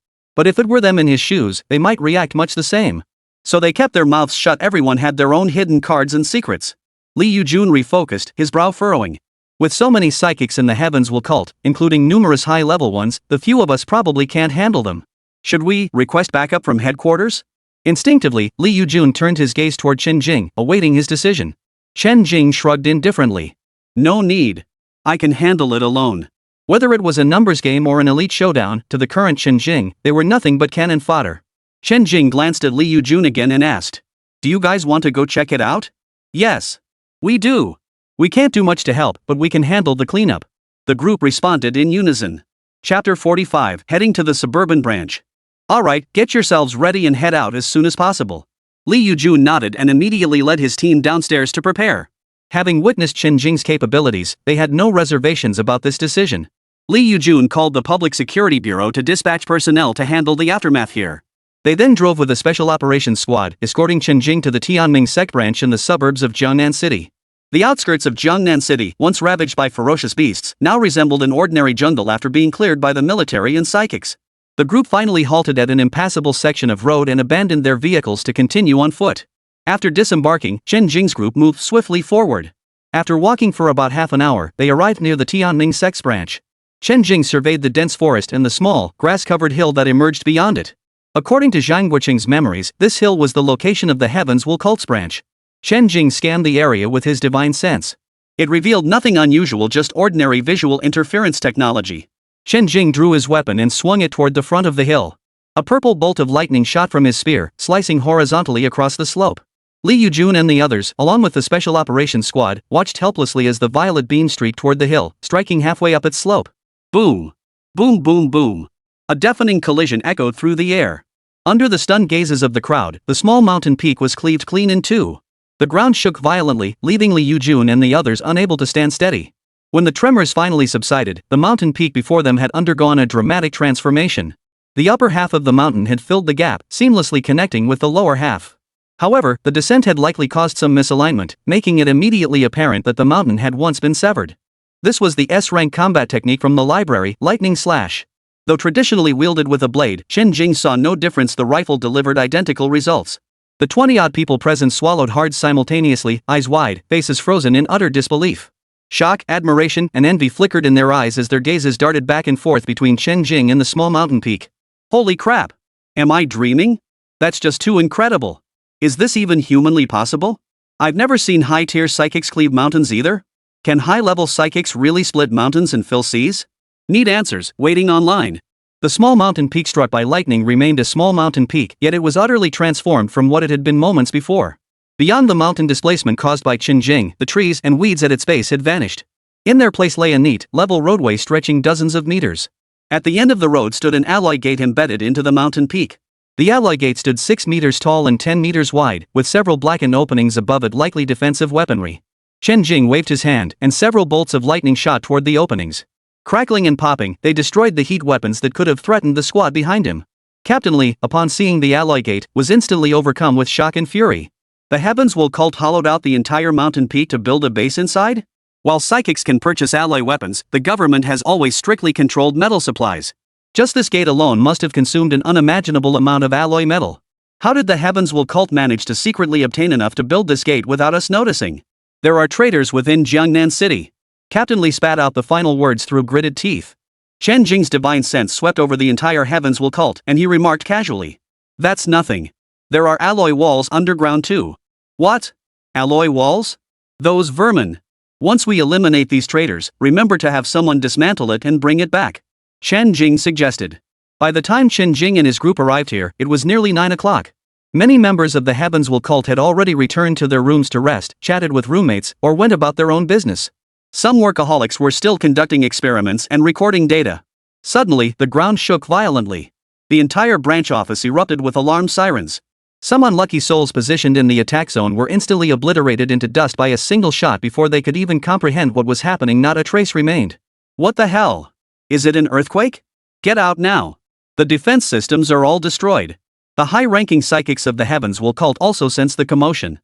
But if it were them in his shoes, they might react much the same. So they kept their mouths shut. Everyone had their own hidden cards and secrets. Li Yujun refocused, his brow furrowing. With so many psychics in the heavens will cult, including numerous high-level ones, the few of us probably can't handle them. Should we request backup from headquarters? Instinctively, Li Yujun turned his gaze toward Chen Jing, awaiting his decision. Chen Jing shrugged indifferently. No need. I can handle it alone. Whether it was a numbers game or an elite showdown, to the current Chen Jing, they were nothing but cannon fodder. Chen Jing glanced at Li Yujun again and asked. Do you guys want to go check it out? Yes. We do. We can't do much to help, but we can handle the cleanup. The group responded in unison. Chapter 45, Heading to the Suburban Branch. Alright, get yourselves ready and head out as soon as possible. Li Yujun nodded and immediately led his team downstairs to prepare. Having witnessed Chen Jing's capabilities, they had no reservations about this decision. Li Yujun called the Public Security Bureau to dispatch personnel to handle the aftermath here. They then drove with a special operations squad, escorting Chen Jing to the Tianming sect branch in the suburbs of Jiangnan City. The outskirts of Jiangnan City, once ravaged by ferocious beasts, now resembled an ordinary jungle after being cleared by the military and psychics. The group finally halted at an impassable section of road and abandoned their vehicles to continue on foot. After disembarking, Chen Jing's group moved swiftly forward. After walking for about half an hour, they arrived near the Tianming sect's branch. Chen Jing surveyed the dense forest and the small, grass-covered hill that emerged beyond it. According to Zhang Guoqing's memories, this hill was the location of the Heavens Will Cult's branch. Chen Jing scanned the area with his divine sense. It revealed nothing unusual, just ordinary visual interference technology. Chen Jing drew his weapon and swung it toward the front of the hill. A purple bolt of lightning shot from his spear, slicing horizontally across the slope. Li Yujun and the others, along with the Special Operations Squad, watched helplessly as the violet beam streaked toward the hill, striking halfway up its slope. Boom! Boom boom boom! A deafening collision echoed through the air. Under the stunned gazes of the crowd, the small mountain peak was cleaved clean in two. The ground shook violently, leaving Li Yujun and the others unable to stand steady. When the tremors finally subsided, the mountain peak before them had undergone a dramatic transformation. The upper half of the mountain had filled the gap, seamlessly connecting with the lower half. However, the descent had likely caused some misalignment, making it immediately apparent that the mountain had once been severed. This was the S-rank combat technique from the library, Lightning Slash. Though traditionally wielded with a blade, Chen Jing saw no difference. The rifle delivered identical results. The 20-odd people present swallowed hard simultaneously, eyes wide, faces frozen in utter disbelief. Shock, admiration, and envy flickered in their eyes as their gazes darted back and forth between Chen Jing and the small mountain peak. Holy crap! Am I dreaming? That's just too incredible. Is this even humanly possible? I've never seen high-tier psychics cleave mountains either. Can high-level psychics really split mountains and fill seas? Need answers, waiting online. The small mountain peak struck by lightning remained a small mountain peak, yet it was utterly transformed from what it had been moments before. Beyond the mountain displacement caused by Chen Jing, the trees and weeds at its base had vanished. In their place lay a neat, level roadway stretching dozens of meters. At the end of the road stood an alloy gate embedded into the mountain peak. The alloy gate stood 6 meters tall and 10 meters wide, with several blackened openings above it, likely defensive weaponry. Chen Jing waved his hand, and several bolts of lightning shot toward the openings. Crackling and popping, they destroyed the heat weapons that could have threatened the squad behind him. Captain Li, upon seeing the alloy gate, was instantly overcome with shock and fury. The Heavens Will Cult hollowed out the entire mountain peak to build a base inside? While psychics can purchase alloy weapons, the government has always strictly controlled metal supplies. Just this gate alone must have consumed an unimaginable amount of alloy metal. How did the Heavens Will Cult manage to secretly obtain enough to build this gate without us noticing? There are traitors within Jiangnan City. Captain Li spat out the final words through gritted teeth. Chen Jing's divine sense swept over the entire Heavens Will Cult, and he remarked casually. That's nothing. There are alloy walls underground too. What? Alloy walls? Those vermin. Once we eliminate these traitors, remember to have someone dismantle it and bring it back. Chen Jing suggested. By the time Chen Jing and his group arrived here, it was nearly 9 o'clock. Many members of the Heavens Will Cult had already returned to their rooms to rest, chatted with roommates, or went about their own business. Some workaholics were still conducting experiments and recording data. Suddenly, the ground shook violently. The entire branch office erupted with alarm sirens. Some unlucky souls positioned in the attack zone were instantly obliterated into dust by a single shot before they could even comprehend what was happening. Not a trace remained. What the hell? Is it an earthquake? Get out now. The defense systems are all destroyed. The high-ranking psychics of the heavens will cult also sense the commotion.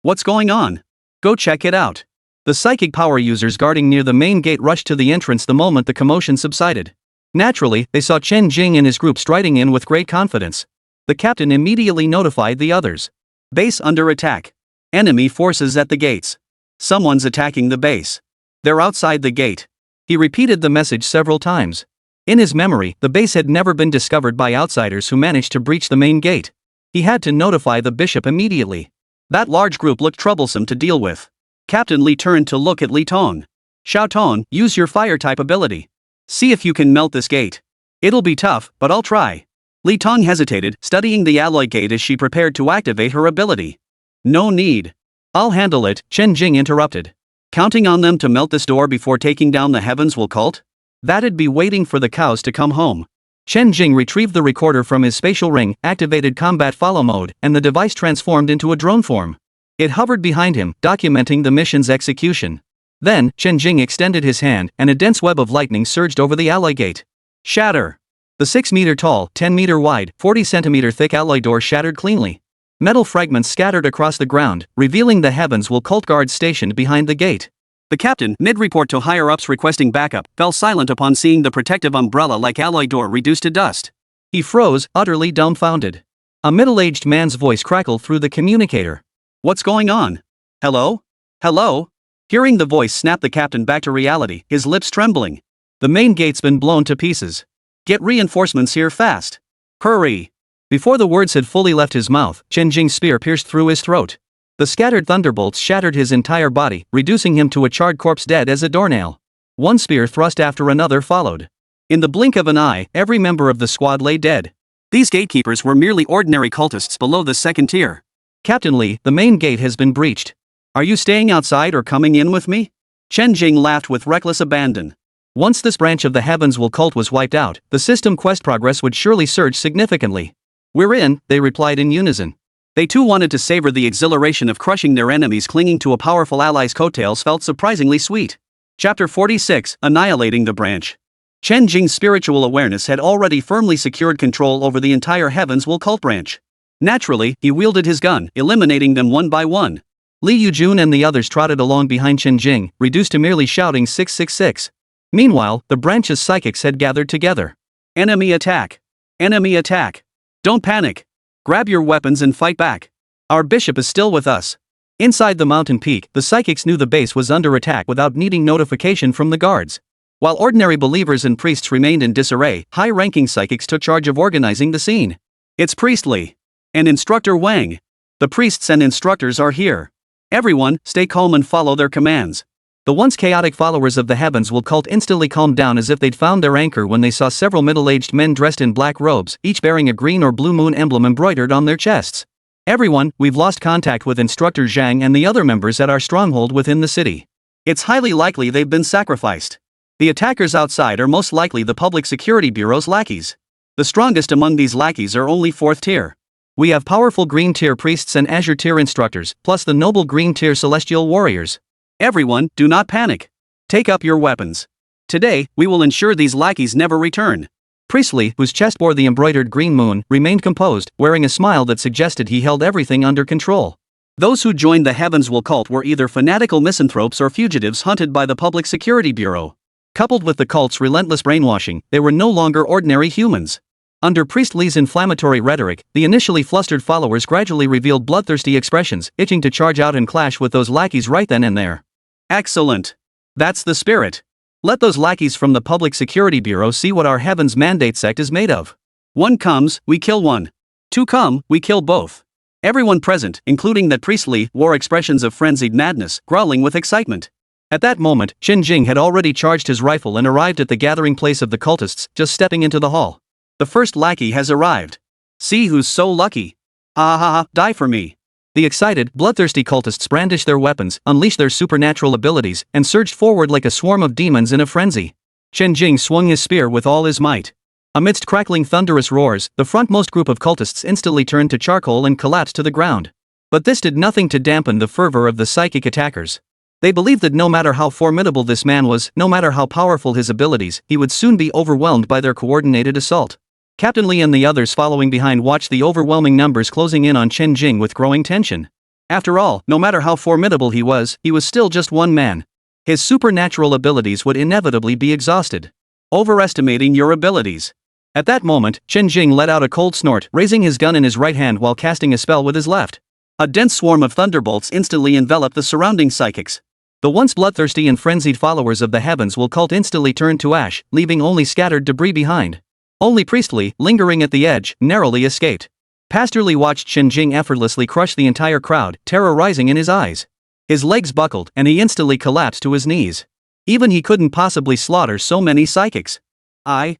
What's going on? Go check it out. The psychic power users guarding near the main gate rushed to the entrance the moment the commotion subsided. Naturally, they saw Chen Jing and his group striding in with great confidence. The captain immediately notified the others. Base under attack. Enemy forces at the gates. Someone's attacking the base. They're outside the gate. He repeated the message several times. In his memory, the base had never been discovered by outsiders who managed to breach the main gate. He had to notify the bishop immediately. That large group looked troublesome to deal with. Captain Li turned to look at Li Tong. Xiao Tong, use your fire-type ability. See if you can melt this gate. It'll be tough, but I'll try. Li Tong hesitated, studying the alloy gate as she prepared to activate her ability. No need. I'll handle it, Chen Jing interrupted. Counting on them to melt this door before taking down the heavens will cult? That'd be waiting for the cows to come home. Chen Jing retrieved the recorder from his spatial ring, activated combat follow mode, and the device transformed into a drone form. It hovered behind him, documenting the mission's execution. Then, Chen Jing extended his hand, and a dense web of lightning surged over the alloy gate. Shatter! The 6-meter-tall, 10-meter-wide, 40-centimeter-thick alloy door shattered cleanly. Metal fragments scattered across the ground, revealing the heavens will cult guards stationed behind the gate. The captain, mid-report to higher-ups requesting backup, fell silent upon seeing the protective umbrella-like alloy door reduced to dust. He froze, utterly dumbfounded. A middle-aged man's voice crackled through the communicator. What's going on? Hello? Hello? Hearing the voice snapped the captain back to reality, his lips trembling. The main gate's been blown to pieces. Get reinforcements here fast. Hurry! Before the words had fully left his mouth, Chen Jing's spear pierced through his throat. The scattered thunderbolts shattered his entire body, reducing him to a charred corpse dead as a doornail. One spear thrust after another followed. In the blink of an eye, every member of the squad lay dead. These gatekeepers were merely ordinary cultists below the second tier. Captain Li, the main gate has been breached. Are you staying outside or coming in with me? Chen Jing laughed with reckless abandon. Once this branch of the heavens will cult was wiped out, the system quest progress would surely surge significantly. We're in, they replied in unison. They too wanted to savor the exhilaration of crushing their enemies. Clinging to a powerful ally's coattails felt surprisingly sweet. Chapter 46, Annihilating the Branch. Chen Jing's spiritual awareness had already firmly secured control over the entire heavens will cult branch. Naturally, he wielded his gun, eliminating them one by one. Li Yujun and the others trotted along behind Chen Jing, reduced to merely shouting 666. Meanwhile, the branch's psychics had gathered together. Enemy attack! Enemy attack! Don't panic! Grab your weapons and fight back. Our bishop is still with us. Inside the mountain peak, the psychics knew the base was under attack without needing notification from the guards. While ordinary believers and priests remained in disarray, high-ranking psychics took charge of organizing the scene. It's Priest Li and Instructor Wang. The priests and instructors are here. Everyone, stay calm and follow their commands. The once chaotic followers of the heavens will cult instantly calmed down as if they'd found their anchor when they saw several middle-aged men dressed in black robes, each bearing a green or blue moon emblem embroidered on their chests. Everyone, we've lost contact with Instructor Zhang and the other members at our stronghold within the city. It's highly likely they've been sacrificed. The attackers outside are most likely the Public Security Bureau's lackeys. The strongest among these lackeys are only 4th tier. We have powerful green tier priests and azure tier instructors, plus the noble green tier celestial warriors. Everyone, do not panic. Take up your weapons. Today, we will ensure these lackeys never return. Priest Li, whose chest bore the embroidered green moon, remained composed, wearing a smile that suggested he held everything under control. Those who joined the Heavens Will cult were either fanatical misanthropes or fugitives hunted by the Public Security Bureau. Coupled with the cult's relentless brainwashing, they were no longer ordinary humans. Under Priest Li's inflammatory rhetoric, the initially flustered followers gradually revealed bloodthirsty expressions, itching to charge out and clash with those lackeys right then and there. Excellent. That's the spirit. Let those lackeys from the Public Security Bureau see what our Heaven's Mandate sect is made of. 1 comes, we kill 1. 2 come, we kill both. Everyone present, including that Priest Li, wore expressions of frenzied madness, growling with excitement. At that moment, Chen Jing had already charged his rifle and arrived at the gathering place of the cultists, just stepping into the hall. The first lackey has arrived. See who's so lucky. Ah ha ha, die for me. The excited, bloodthirsty cultists brandished their weapons, unleashed their supernatural abilities, and surged forward like a swarm of demons in a frenzy. Chen Jing swung his spear with all his might. Amidst crackling thunderous roars, the frontmost group of cultists instantly turned to charcoal and collapsed to the ground. But this did nothing to dampen the fervor of the psychic attackers. They believed that no matter how formidable this man was, no matter how powerful his abilities, he would soon be overwhelmed by their coordinated assault. Captain Li and the others following behind watched the overwhelming numbers closing in on Chen Jing with growing tension. After all, no matter how formidable he was still just one man. His supernatural abilities would inevitably be exhausted. Overestimating your abilities. At that moment, Chen Jing let out a cold snort, raising his gun in his right hand while casting a spell with his left. A dense swarm of thunderbolts instantly enveloped the surrounding psychics. The once bloodthirsty and frenzied followers of the Heavens Will cult instantly turned to ash, leaving only scattered debris behind. Only Priestly, lingering at the edge, narrowly escaped. Pastor Li watched Chen Jing effortlessly crush the entire crowd, terror rising in his eyes. His legs buckled, and he instantly collapsed to his knees. Even he couldn't possibly slaughter so many psychics. I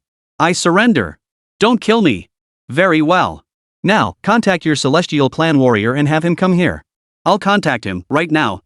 surrender. Don't kill me. Very well. Now, contact your celestial clan warrior and have him come here. I'll contact him, right now.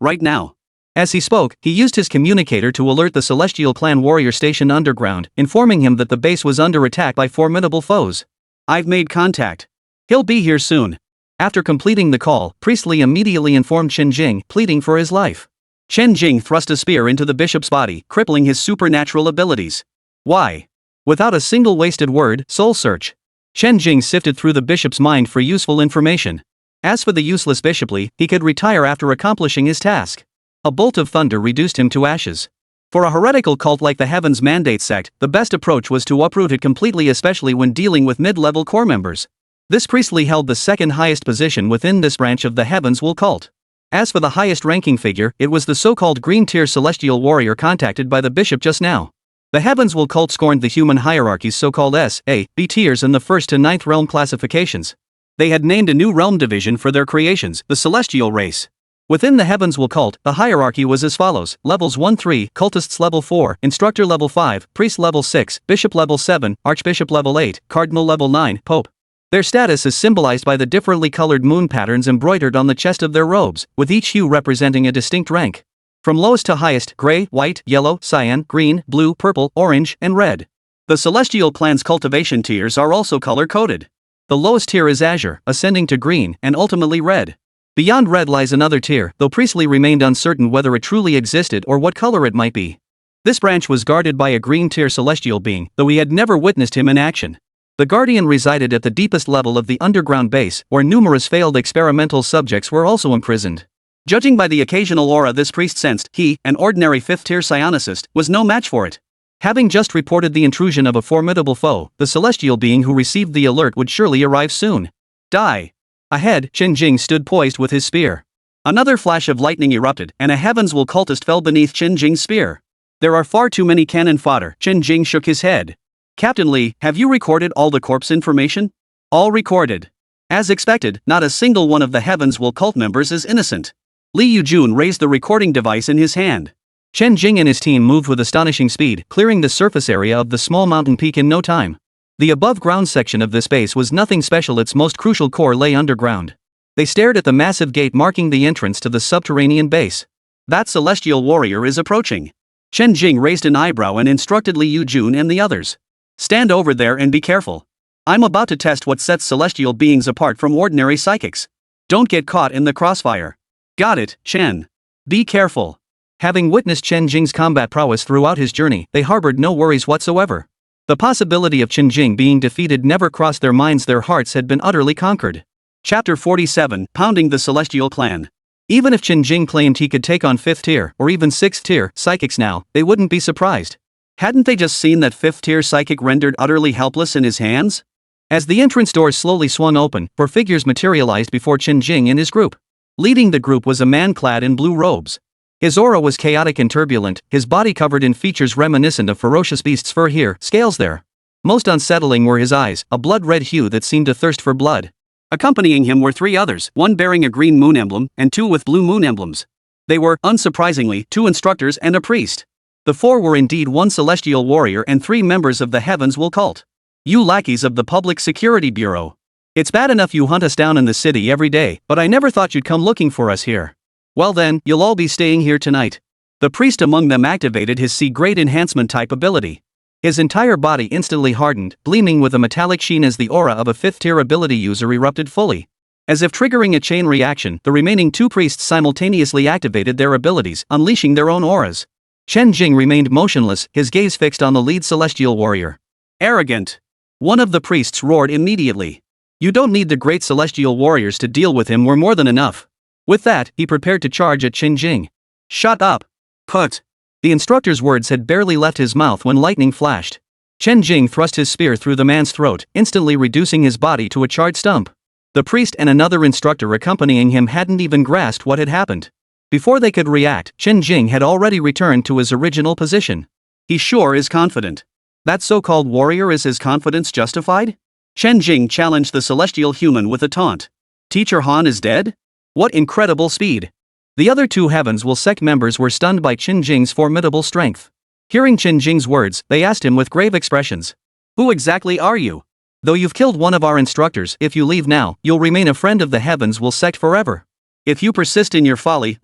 As he spoke, he used his communicator to alert the celestial clan warrior stationed underground, informing him that the base was under attack by formidable foes. I've made contact. He'll be here soon. After completing the call, Priestly immediately informed Chen Jing, pleading for his life. Chen Jing thrust a spear into the bishop's body, crippling his supernatural abilities. Why? Without a single wasted word, soul search. Chen Jing sifted through the bishop's mind for useful information. As for the useless bishop Li, he could retire after accomplishing his task. A bolt of thunder reduced him to ashes. For a heretical cult like the Heaven's Mandate sect, the best approach was to uproot it completely, especially when dealing with mid-level core members. This Priestly held the second highest position within this branch of the Heavens Will cult. As for the highest ranking figure, it was the so-called green-tier celestial warrior contacted by the bishop just now. The Heavens Will cult scorned the human hierarchy's so-called S, A, B tiers in the 1st to 9th realm classifications. They had named a new realm division for their creations, the celestial race. Within the Heavens Will cult, the hierarchy was as follows: levels 1-3, cultists level 4, instructor level 5, priest level 6, bishop level 7, archbishop level 8, cardinal level 9, pope. Their status is symbolized by the differently colored moon patterns embroidered on the chest of their robes, with each hue representing a distinct rank. From lowest to highest: gray, white, yellow, cyan, green, blue, purple, orange, and red. The celestial clan's cultivation tiers are also color-coded. The lowest tier is azure, ascending to green, and ultimately red. Beyond red lies another tier, though Priestly remained uncertain whether it truly existed or what color it might be. This branch was guarded by a green-tier celestial being, though he had never witnessed him in action. The Guardian resided at the deepest level of the underground base, where numerous failed experimental subjects were also imprisoned. Judging by the occasional aura this priest sensed, he, an ordinary 5th-tier psionicist, was no match for it. Having just reported the intrusion of a formidable foe, the celestial being who received the alert would surely arrive soon. Die. Ahead, Chen Jing stood poised with his spear. Another flash of lightning erupted, and a Heavens Will cultist fell beneath Chen Jing's spear. There are far too many cannon fodder. Chen Jing shook his head. Captain Li, have you recorded all the corpse information? All recorded. As expected, not a single one of the Heavens Will cult members is innocent. Li Yujun raised the recording device in his hand. Chen Jing and his team moved with astonishing speed, clearing the surface area of the small mountain peak in no time. The above-ground section of this base was nothing special, its most crucial core lay underground. They stared at the massive gate marking the entrance to the subterranean base. That celestial warrior is approaching. Chen Jing raised an eyebrow and instructed Li Yujun and the others. Stand over there and be careful. I'm about to test what sets celestial beings apart from ordinary psychics. Don't get caught in the crossfire. Got it, Chen. Be careful. Having witnessed Chen Jing's combat prowess throughout his journey, they harbored no worries whatsoever. The possibility of Chen Jing being defeated never crossed their minds, their hearts had been utterly conquered. Chapter 47, Pounding the Celestial Clan. Even if Chen Jing claimed he could take on 5th tier, or even 6th tier, psychics now, they wouldn't be surprised. Hadn't they just seen that 5th tier psychic rendered utterly helpless in his hands? As the entrance doors slowly swung open, 4 figures materialized before Chen Jing and his group. Leading the group was a man clad in blue robes. His aura was chaotic and turbulent, his body covered in features reminiscent of ferocious beasts, fur here, scales there. Most unsettling were his eyes, a blood-red hue that seemed to thirst for blood. Accompanying him were 3 others, one bearing a green moon emblem, and 2 with blue moon emblems. They were, unsurprisingly, 2 instructors and a priest. The 4 were indeed 1 celestial warrior and 3 members of the Heavens Will cult. You lackeys of the Public Security Bureau. It's bad enough you hunt us down in the city every day, but I never thought you'd come looking for us here. Well then, you'll all be staying here tonight. The priest among them activated his SSS-grade enhancement type ability. His entire body instantly hardened, gleaming with a metallic sheen as the aura of a 5th-tier ability user erupted fully. As if triggering a chain reaction, the remaining 2 priests simultaneously activated their abilities, unleashing their own auras. Chen Jing remained motionless, his gaze fixed on the lead celestial warrior. Arrogant! One of the priests roared immediately. You don't need the great celestial warriors to deal with him, we're more than enough. With that, he prepared to charge at Chen Jing. Shut up! Put! The instructor's words had barely left his mouth when lightning flashed. Chen Jing thrust his spear through the man's throat, instantly reducing his body to a charred stump. The priest and another instructor accompanying him hadn't even grasped what had happened. Before they could react, Chen Jing had already returned to his original position. He sure is confident. That so-called warrior, is his confidence justified? Chen Jing challenged the celestial human with a taunt. Teacher Han is dead? What incredible speed! The other 2 Heavens Will sect members were stunned by Chen Jing's formidable strength. Hearing Chen Jing's words, they asked him with grave expressions. Who exactly are you? Though you've killed one of our instructors, if you leave now, you'll remain a friend of the Heavens Will sect forever. If you persist in your folly,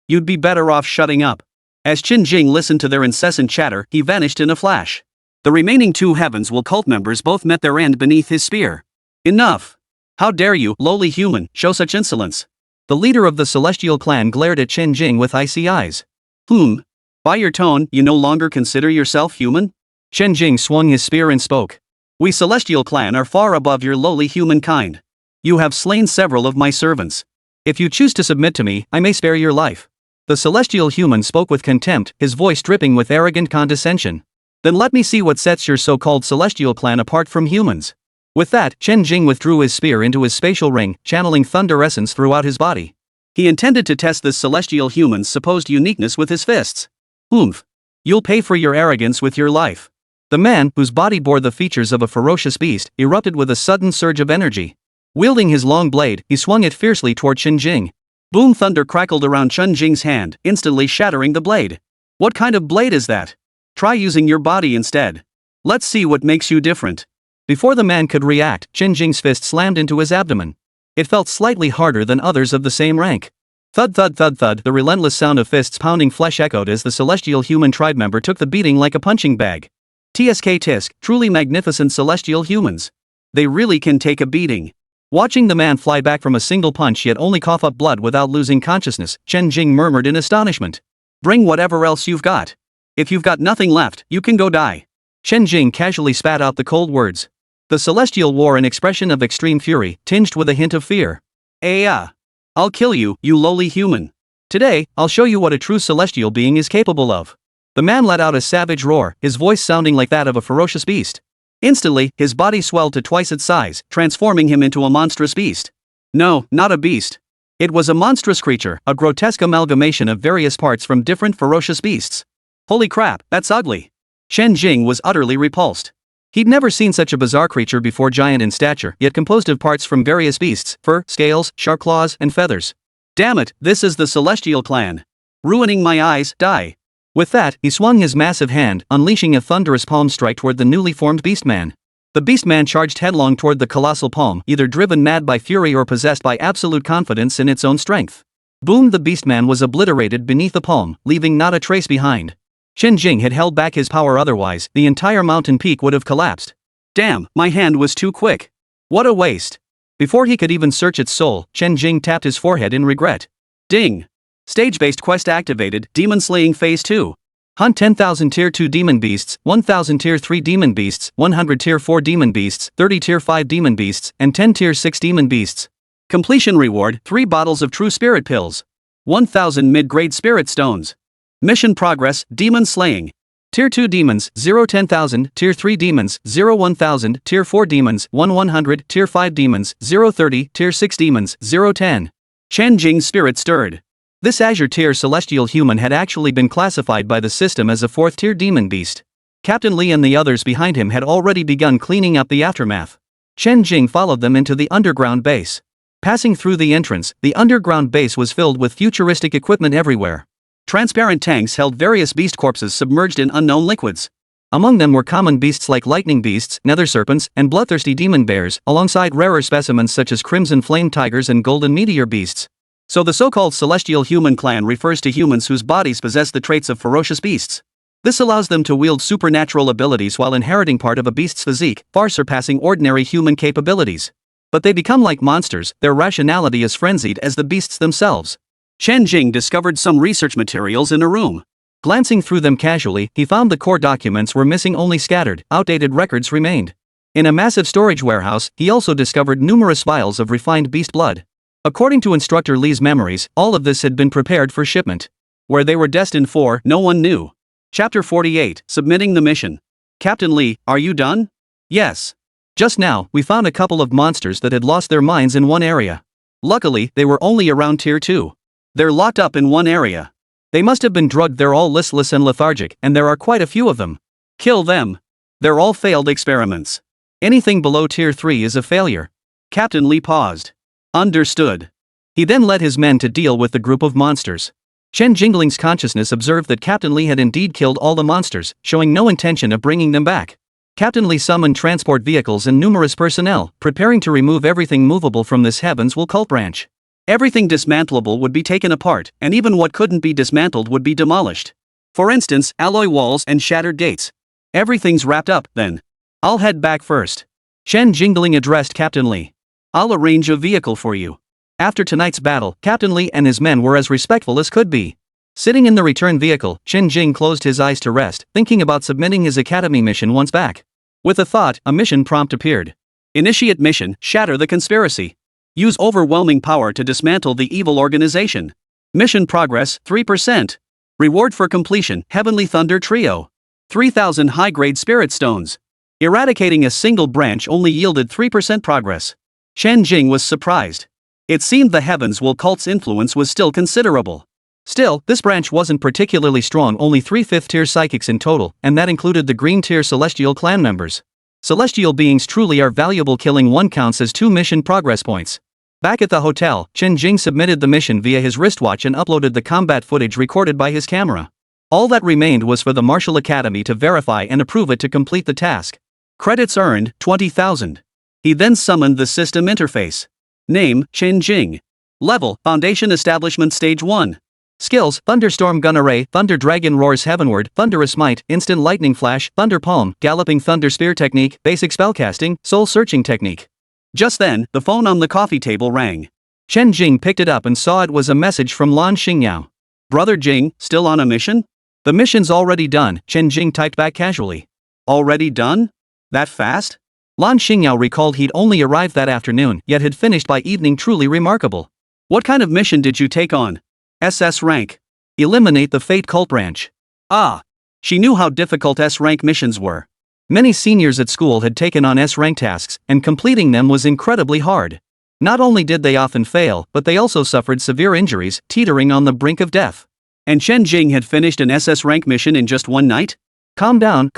you'd be better off shutting up. As Chen Jing listened to their incessant chatter, he vanished in a flash. The remaining 2 Heavens Will cult members both met their end beneath his spear. Enough! How dare you, lowly human, show such insolence? The leader of the celestial clan glared at Chen Jing with icy eyes. By your tone, you no longer consider yourself human? Chen Jing swung his spear and spoke. We celestial clan are far above your lowly humankind. You have slain several of my servants. If you choose to submit to me, I may spare your life. The celestial human spoke with contempt, his voice dripping with arrogant condescension. Then let me see what sets your so-called celestial clan apart from humans. With that, Chen Jing withdrew his spear into his spatial ring, channeling thunder essence throughout his body. He intended to test this celestial human's supposed uniqueness with his fists. You'll pay for your arrogance with your life. The man, whose body bore the features of a ferocious beast, erupted with a sudden surge of energy. Wielding his long blade, he swung it fiercely toward Chen Jing. Boom! Thunder crackled around Chen Jing's hand, instantly shattering the blade. What kind of blade is that? Try using your body instead. Let's see what makes you different. Before the man could react, Chen Jing's fist slammed into his abdomen. It felt slightly harder than others of the same rank. Thud thud thud thud, the relentless sound of fists pounding flesh echoed as the celestial human tribe member took the beating like a punching bag. TSK tisk, truly magnificent celestial humans. They really can take a beating. Watching the man fly back from a single punch yet only cough up blood without losing consciousness, Chen Jing murmured in astonishment. Bring whatever else you've got. If you've got nothing left, you can go die. Chen Jing casually spat out the cold words. The celestial wore an expression of extreme fury, tinged with a hint of fear. I'll kill you, you lowly human. Today, I'll show you what a true celestial being is capable of. The man let out a savage roar, his voice sounding like that of a ferocious beast. Instantly, his body swelled to twice its size, transforming him into a monstrous beast. No, not a beast. It was a monstrous creature, a grotesque amalgamation of various parts from different ferocious beasts. Holy crap, that's ugly. Chen Jing was utterly repulsed. He'd never seen such a bizarre creature before, giant in stature, yet composed of parts from various beasts, fur, scales, sharp claws, and feathers. Damn it, this is the Celestial Clan. Ruining my eyes, die. With that, he swung his massive hand, unleashing a thunderous palm strike toward the newly formed Beastman. The Beastman charged headlong toward the colossal palm, either driven mad by fury or possessed by absolute confidence in its own strength. Boom! The Beastman was obliterated beneath the palm, leaving not a trace behind. Chen Jing had held back his power, otherwise, the entire mountain peak would have collapsed. Damn, my hand was too quick. What a waste. Before he could even search its soul, Chen Jing tapped his forehead in regret. Ding! Stage-based quest activated, Demon Slaying Phase 2. Hunt 10,000 Tier 2 Demon Beasts, 1,000 Tier 3 Demon Beasts, 100 Tier 4 Demon Beasts, 30 Tier 5 Demon Beasts, and 10 Tier 6 Demon Beasts. Completion reward, 3 bottles of True Spirit Pills. 1,000 Mid-Grade Spirit Stones. Mission progress, Demon Slaying. Tier 2 Demons, 0 10,000, Tier 3 Demons, 0 1,000, Tier 4 Demons, 1 100, Tier 5 Demons, 0 30, Tier 6 Demons, 0 10. Chen Jing's spirit stirred. This Azure Tier Celestial Human had actually been classified by the system as a 4th Tier Demon Beast. Captain Li and the others behind him had already begun cleaning up the aftermath. Chen Jing followed them into the underground base. Passing through the entrance, the underground base was filled with futuristic equipment everywhere. Transparent tanks held various beast corpses submerged in unknown liquids. Among them were common beasts like lightning beasts, nether serpents, and bloodthirsty demon bears, alongside rarer specimens such as crimson flame tigers and golden meteor beasts. So the so-called Celestial Human Clan refers to humans whose bodies possess the traits of ferocious beasts. This allows them to wield supernatural abilities while inheriting part of a beast's physique, far surpassing ordinary human capabilities. But they become like monsters, their rationality as frenzied as the beasts themselves. Chen Jing discovered some research materials in a room. Glancing through them casually, he found the core documents were missing, only scattered, outdated records remained. In a massive storage warehouse, he also discovered numerous vials of refined beast blood. According to Instructor Lee's memories, all of this had been prepared for shipment. Where they were destined for, no one knew. Chapter 48, Submitting the Mission. Captain Lee, are you done? Yes. Just now, we found a couple of monsters that had lost their minds in one area. Luckily, they were only around tier 2. They're locked up in one area. They must have been drugged. They're all listless and lethargic, and there are quite a few of them. Kill them. They're all failed experiments. Anything below tier 3 is a failure. Captain Lee paused. Understood. He then led his men to deal with the group of monsters. Chen Jingling's consciousness observed that Captain Lee had indeed killed all the monsters, showing no intention of bringing them back. Captain Lee summoned transport vehicles and numerous personnel, preparing to remove everything movable from this Heavens Will cult branch. Everything dismantleable would be taken apart, and even what couldn't be dismantled would be demolished. For instance, alloy walls and shattered gates. Everything's wrapped up, then. I'll head back first. Chen Jingling addressed Captain Lee. I'll arrange a vehicle for you. After tonight's battle, Captain Lee and his men were as respectful as could be. Sitting in the return vehicle, Chen Jing closed his eyes to rest, thinking about submitting his academy mission once back. With a thought, a mission prompt appeared. Initiate mission, shatter the conspiracy. Use overwhelming power to dismantle the evil organization. Mission progress, 3%. Reward for completion, Heavenly Thunder Trio. 3,000 high-grade spirit stones. Eradicating a single branch only yielded 3% progress. Chen Jing was surprised. It seemed the Heavens Will cult's influence was still considerable. Still, this branch wasn't particularly strong, only 3 5th-tier psychics in total, and that included the green-tier celestial clan members. Celestial beings truly are valuable. Killing one counts as 2 mission progress points. Back at the hotel, Chen Jing submitted the mission via his wristwatch and uploaded the combat footage recorded by his camera. All that remained was for the Martial Academy to verify and approve it to complete the task. Credits earned, 20,000. He then summoned the system interface. Name, Chen Jing. Level, Foundation Establishment Stage 1. Skills, Thunderstorm Gun Array, Thunder Dragon Roars Heavenward, Thunderous Might, Instant Lightning Flash, Thunder Palm, Galloping Thunder Spear Technique, Basic Spellcasting, Soul Searching Technique. Just then, the phone on the coffee table rang. Chen Jing picked it up and saw it was a message from Lan Xingyao. Brother Jing, still on a mission? The mission's already done, Chen Jing typed back casually. Already done? That fast? Lan Xingyao recalled he'd only arrived that afternoon, yet had finished by evening. Truly remarkable. What kind of mission did you take on? SS rank. Eliminate the Fate cult branch. Ah. She knew how difficult S-rank missions were. Many seniors at school had taken on S-rank tasks, and completing them was incredibly hard. Not only did they often fail, but they also suffered severe injuries, teetering on the brink of death. And Chen Jing had finished an SS rank mission in just one night? Calm down,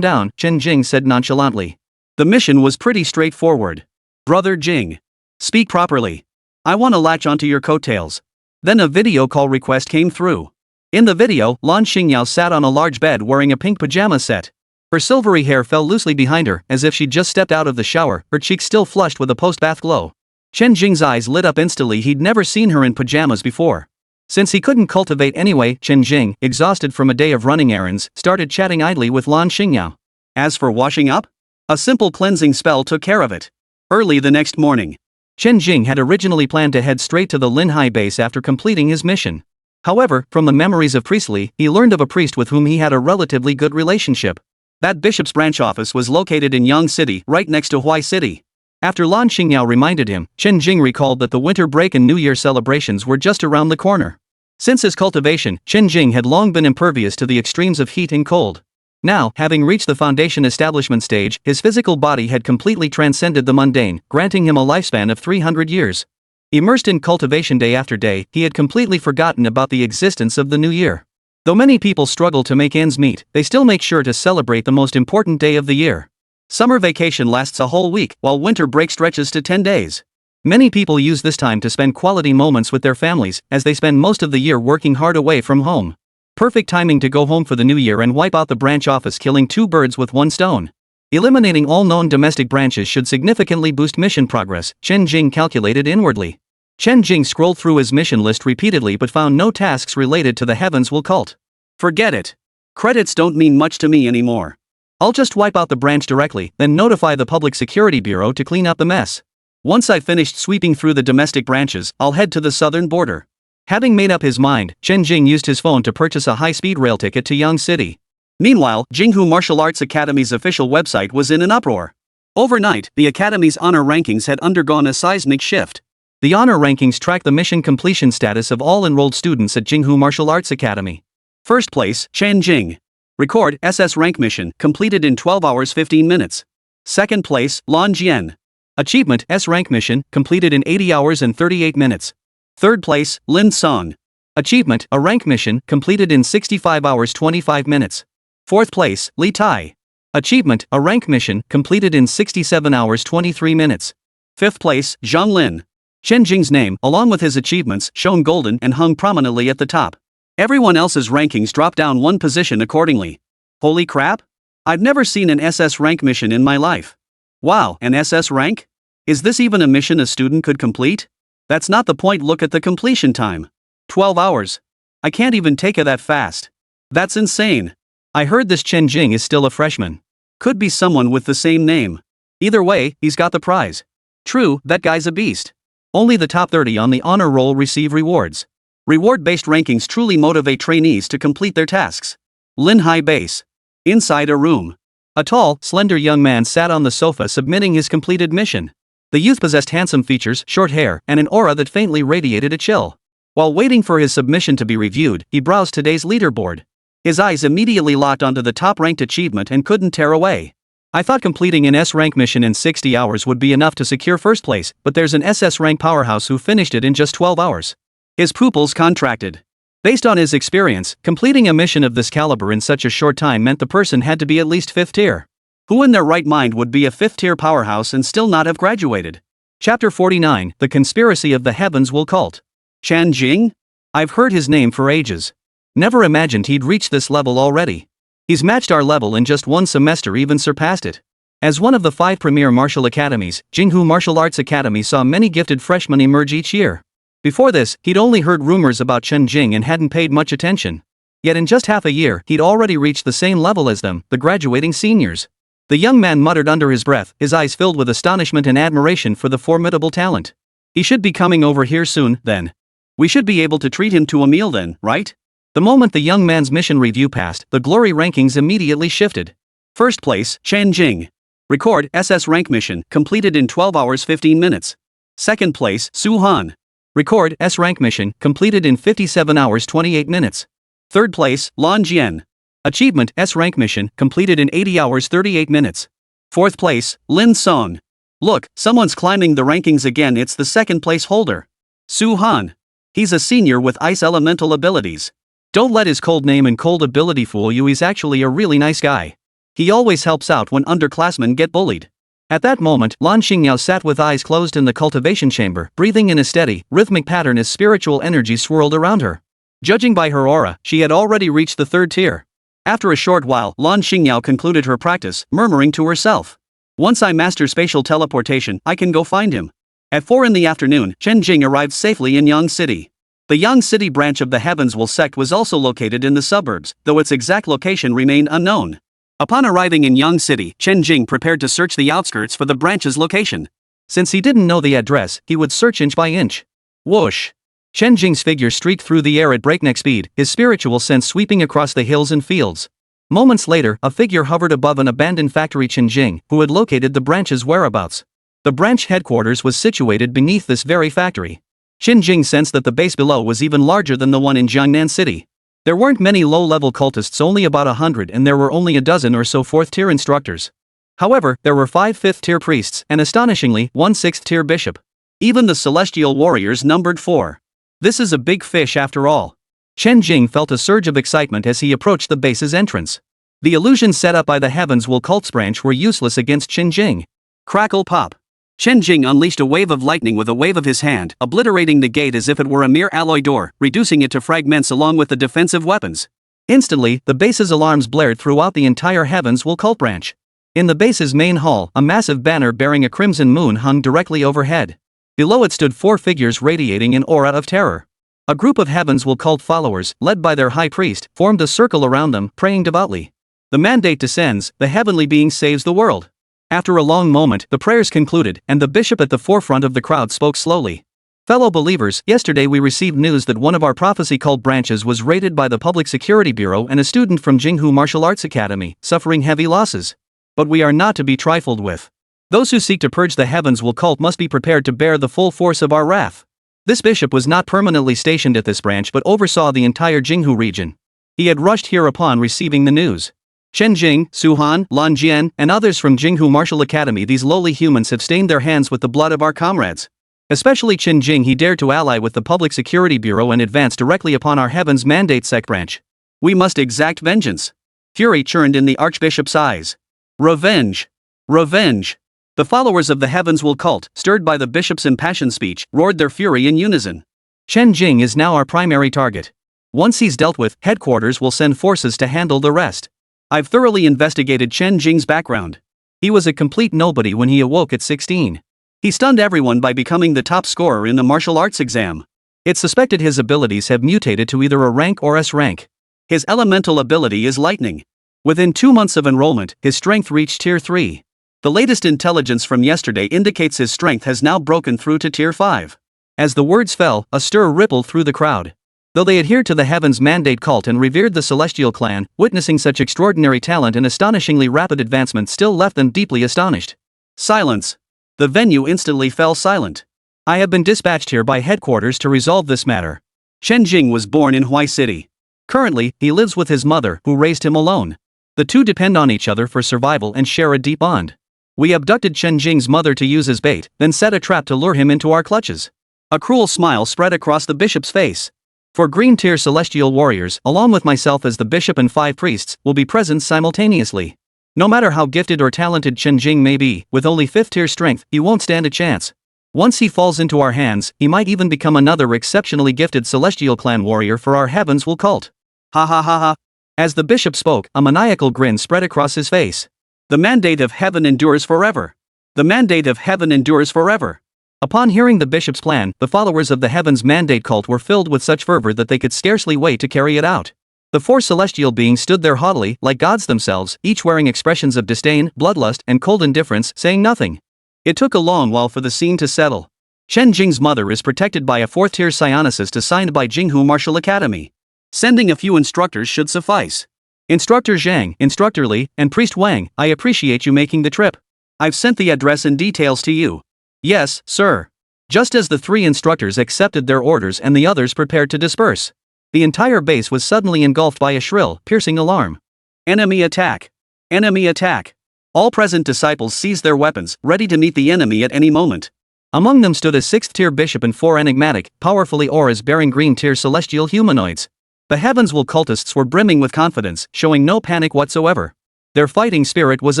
Chen Jing said nonchalantly. The mission was pretty straightforward. Brother Jing. Speak properly. I want to latch onto your coattails. Then a video call request came through. In the video, Lan Xingyao sat on a large bed wearing a pink pajama set. Her silvery hair fell loosely behind her, as if she'd just stepped out of the shower, her cheeks still flushed with a post-bath glow. Chen Jing's eyes lit up instantly. He'd never seen her in pajamas before. Since he couldn't cultivate anyway, Chen Jing, exhausted from a day of running errands, started chatting idly with Lan Xingyao. As for washing up? A simple cleansing spell took care of it. Early the next morning, Chen Jing had originally planned to head straight to the Linhai base after completing his mission. However, from the memories of Priestley, he learned of a priest with whom he had a relatively good relationship. That bishop's branch office was located in Yang City, right next to Huai City. After Lan Xingyao reminded him, Chen Jing recalled that the winter break and New Year celebrations were just around the corner. Since his cultivation, Chen Jing had long been impervious to the extremes of heat and cold. Now, having reached the foundation establishment stage, his physical body had completely transcended the mundane, granting him a lifespan of 300 years. Immersed in cultivation day after day, he had completely forgotten about the existence of the new year. Though many people struggle to make ends meet, they still make sure to celebrate the most important day of the year. Summer vacation lasts a whole week, while winter break stretches to 10 days. Many people use this time to spend quality moments with their families, as they spend most of the year working hard away from home. Perfect timing to go home for the new year and wipe out the branch office, killing 2 birds with 1 stone. Eliminating all known domestic branches should significantly boost mission progress, Chen Jing calculated inwardly. Chen Jing scrolled through his mission list repeatedly but found no tasks related to the Heavens Will cult. Forget it. Credits don't mean much to me anymore. I'll just wipe out the branch directly, then notify the Public Security Bureau to clean up the mess. Once I've finished sweeping through the domestic branches, I'll head to the southern border. Having made up his mind, Chen Jing used his phone to purchase a high-speed rail ticket to Yang City. Meanwhile, Jinghu Martial Arts Academy's official website was in an uproar. Overnight, the Academy's honor rankings had undergone a seismic shift. The honor rankings track the mission completion status of all enrolled students at Jinghu Martial Arts Academy. First place, Chen Jing. Record, SS rank mission, completed in 12 hours 15 minutes. Second place, Lan Jian. Achievement, S rank mission, completed in 80 hours and 38 minutes. Third place, Lin Song. Achievement, a rank mission, completed in 65 hours 25 minutes. Fourth place, Li Tai. Achievement, a rank mission, completed in 67 hours 23 minutes. Fifth place, Zhang Lin. Chen Jing's name, along with his achievements, shone golden and hung prominently at the top. Everyone else's rankings dropped down one position accordingly. Holy crap! I've never seen an SS rank mission in my life. Wow, an SS rank? Is this even a mission a student could complete? That's not the point, look at the completion time. 12 hours. I can't even take it that fast. That's insane. I heard this Chen Jing is still a freshman. Could be someone with the same name. Either way, he's got the prize. True, that guy's a beast. Only the top 30 on the honor roll receive rewards. Reward-based rankings truly motivate trainees to complete their tasks. Lin Hai Base. Inside a room. A tall, slender young man sat on the sofa submitting his completed mission. The youth possessed handsome features, short hair, and an aura that faintly radiated a chill. While waiting for his submission to be reviewed, he browsed today's leaderboard. His eyes immediately locked onto the top-ranked achievement and couldn't tear away. I thought completing an S-rank mission in 60 hours would be enough to secure first place, but there's an SS-rank powerhouse who finished it in just 12 hours. His pupils contracted. Based on his experience, completing a mission of this caliber in such a short time meant the person had to be at least 5th tier. Who in their right mind would be a 5th tier powerhouse and still not have graduated? Chapter 49, The Conspiracy of the Heavens Will Cult. Chen Jing? I've heard his name for ages. Never imagined he'd reached this level already. He's matched our level in just one semester, even surpassed it. As one of the 5 premier martial academies, Jinghu Martial Arts Academy saw many gifted freshmen emerge each year. Before this, he'd only heard rumors about Chen Jing and hadn't paid much attention. Yet in just half a year, he'd already reached the same level as them, the graduating seniors. The young man muttered under his breath, his eyes filled with astonishment and admiration for the formidable talent. He should be coming over here soon, then. We should be able to treat him to a meal then, right? The moment the young man's mission review passed, the glory rankings immediately shifted. First place, Chen Jing. Record, SS rank mission, completed in 12 hours 15 minutes. Second place, Su Han. Record, S rank mission, completed in 57 hours 28 minutes. Third place, Lan Jian. Achievement, S rank mission, completed in 80 hours 38 minutes. Fourth place, Lin Song. Look, someone's climbing the rankings again, it's the second place holder. Su Han. He's a senior with ice elemental abilities. Don't let his cold name and cold ability fool you, he's actually a really nice guy. He always helps out when underclassmen get bullied. At that moment, Lan Xingyao sat with eyes closed in the cultivation chamber, breathing in a steady, rhythmic pattern as spiritual energy swirled around her. Judging by her aura, she had already reached the 3rd tier. After a short while, Lan Xingyao concluded her practice, murmuring to herself. Once I master spatial teleportation, I can go find him. At 4 in the afternoon, Chen Jing arrived safely in Yang City. The Yang City branch of the Heavenswell sect was also located in the suburbs, though its exact location remained unknown. Upon arriving in Yang City, Chen Jing prepared to search the outskirts for the branch's location. Since he didn't know the address, he would search inch by inch. Whoosh! Chen Jing's figure streaked through the air at breakneck speed, his spiritual sense sweeping across the hills and fields. Moments later, a figure hovered above an abandoned factory. Chen Jing, who had located the branch's whereabouts. The branch headquarters was situated beneath this very factory. Chen Jing sensed that the base below was even larger than the one in Jiangnan City. There weren't many low-level cultists, only about 100, and there were only a dozen or so 4th-tier instructors. However, there were 5 5th-tier priests, and astonishingly, 1 6th-tier bishop. Even the celestial warriors numbered 4. This is a big fish after all. Chen Jing felt a surge of excitement as he approached the base's entrance. The illusions set up by the Heavenswell cult's branch were useless against Chen Jing. Crackle pop. Chen Jing unleashed a wave of lightning with a wave of his hand, obliterating the gate as if it were a mere alloy door, reducing it to fragments along with the defensive weapons. Instantly, the base's alarms blared throughout the entire Heavenswell cult branch. In the base's main hall, a massive banner bearing a crimson moon hung directly overhead. Below it stood 4 figures radiating an aura of terror. A group of heavens will cult followers, led by their high priest, formed a circle around them, praying devoutly. The mandate descends, the heavenly being saves the world. After a long moment, the prayers concluded, and the bishop at the forefront of the crowd spoke slowly. Fellow believers, yesterday we received news that one of our prophecy cult branches was raided by the Public Security Bureau and a student from Jinghu Martial Arts Academy, suffering heavy losses. But we are not to be trifled with. Those who seek to purge the heavens will cult must be prepared to bear the full force of our wrath. This bishop was not permanently stationed at this branch but oversaw the entire Jinghu region. He had rushed here upon receiving the news. Chen Jing, Su Han, Lan Jian, and others from Jinghu Martial Academy, these lowly humans have stained their hands with the blood of our comrades. Especially Chen Jing, he dared to ally with the Public Security Bureau and advance directly upon our heavens mandate sect branch. We must exact vengeance. Fury churned in the archbishop's eyes. Revenge! Revenge! The followers of the heavens will cult, stirred by the bishop's impassioned speech, roared their fury in unison. Chen Jing is now our primary target. Once he's dealt with, headquarters will send forces to handle the rest. I've thoroughly investigated Chen Jing's background. He was a complete nobody when he awoke at 16. He stunned everyone by becoming the top scorer in the martial arts exam. It's suspected his abilities have mutated to either a rank or S rank. His elemental ability is lightning. Within 2 months of enrollment, his strength reached Tier 3. The latest intelligence from yesterday indicates his strength has now broken through to Tier 5. As the words fell, a stir rippled through the crowd. Though they adhered to the Heavens Mandate cult and revered the Celestial clan, witnessing such extraordinary talent and astonishingly rapid advancement still left them deeply astonished. Silence. The venue instantly fell silent. I have been dispatched here by headquarters to resolve this matter. Chen Jing was born in Huai City. Currently, he lives with his mother, who raised him alone. The two depend on each other for survival and share a deep bond. We abducted Chen Jing's mother to use as bait, then set a trap to lure him into our clutches. A cruel smile spread across the bishop's face. 4 green tier celestial warriors, along with myself as the bishop and 5 priests, will be present simultaneously. No matter how gifted or talented Chen Jing may be, with only 5th tier strength, he won't stand a chance. Once he falls into our hands, he might even become another exceptionally gifted celestial clan warrior for our heavens will cult. Ha ha ha ha. As the bishop spoke, a maniacal grin spread across his face. The mandate of heaven endures forever. The mandate of heaven endures forever. Upon hearing the bishop's plan, the followers of the Heavens Mandate cult were filled with such fervor that they could scarcely wait to carry it out. The 4 celestial beings stood there haughtily, like gods themselves, each wearing expressions of disdain, bloodlust, and cold indifference, saying nothing. It took a long while for the scene to settle. Chen Jing's mother is protected by a 4th-tier psionicist assigned by Jinghu Martial Academy. Sending a few instructors should suffice. Instructor Zhang, Instructor Li, and Priest Wang, I appreciate you making the trip. I've sent the address and details to you. Yes, sir. Just as the 3 instructors accepted their orders and the others prepared to disperse, the entire base was suddenly engulfed by a shrill, piercing alarm. Enemy attack! Enemy attack! All present disciples seized their weapons, ready to meet the enemy at any moment. Among them stood a 6th-tier bishop and 4 enigmatic, powerfully auras-bearing green-tier celestial humanoids. The heavens will cultists were brimming with confidence, showing no panic whatsoever. Their fighting spirit was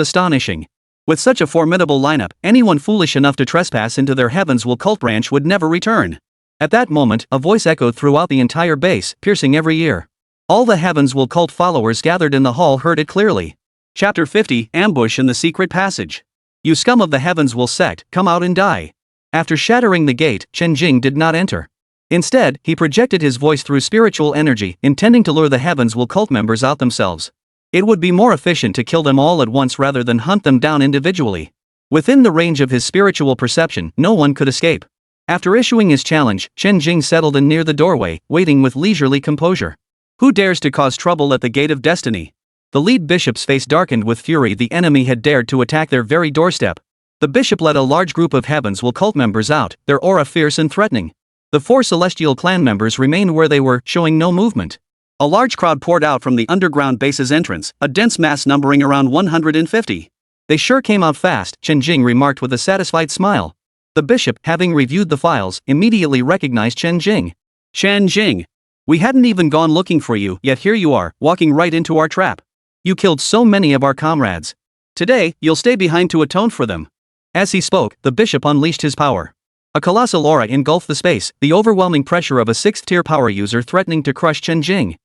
astonishing. With such a formidable lineup, anyone foolish enough to trespass into their heavens will cult branch would never return. At that moment, a voice echoed throughout the entire base, piercing every ear. All the heavens will cult followers gathered in the hall heard it clearly. Chapter 50, Ambush in the Secret Passage. You scum of the heavens will sect, come out and die. After shattering the gate, Chen Jing did not enter. Instead, he projected his voice through spiritual energy, intending to lure the heavens will cult members out themselves. It would be more efficient to kill them all at once rather than hunt them down individually. Within the range of his spiritual perception, no one could escape. After issuing his challenge, Chen Jing settled in near the doorway, waiting with leisurely composure. Who dares to cause trouble at the gate of destiny? The lead bishop's face darkened with fury. The enemy had dared to attack their very doorstep. The bishop led a large group of heavens will cult members out, their aura fierce and threatening. The 4 celestial clan members remained where they were, showing no movement. A large crowd poured out from the underground base's entrance, a dense mass numbering around 150. They sure came out fast, Chen Jing remarked with a satisfied smile. The bishop, having reviewed the files, immediately recognized Chen Jing. Chen Jing! We hadn't even gone looking for you, yet here you are, walking right into our trap. You killed so many of our comrades. Today, you'll stay behind to atone for them. As he spoke, the bishop unleashed his power. A colossal aura engulfed the space, the overwhelming pressure of a 6th-tier power user threatening to crush Chen Jing.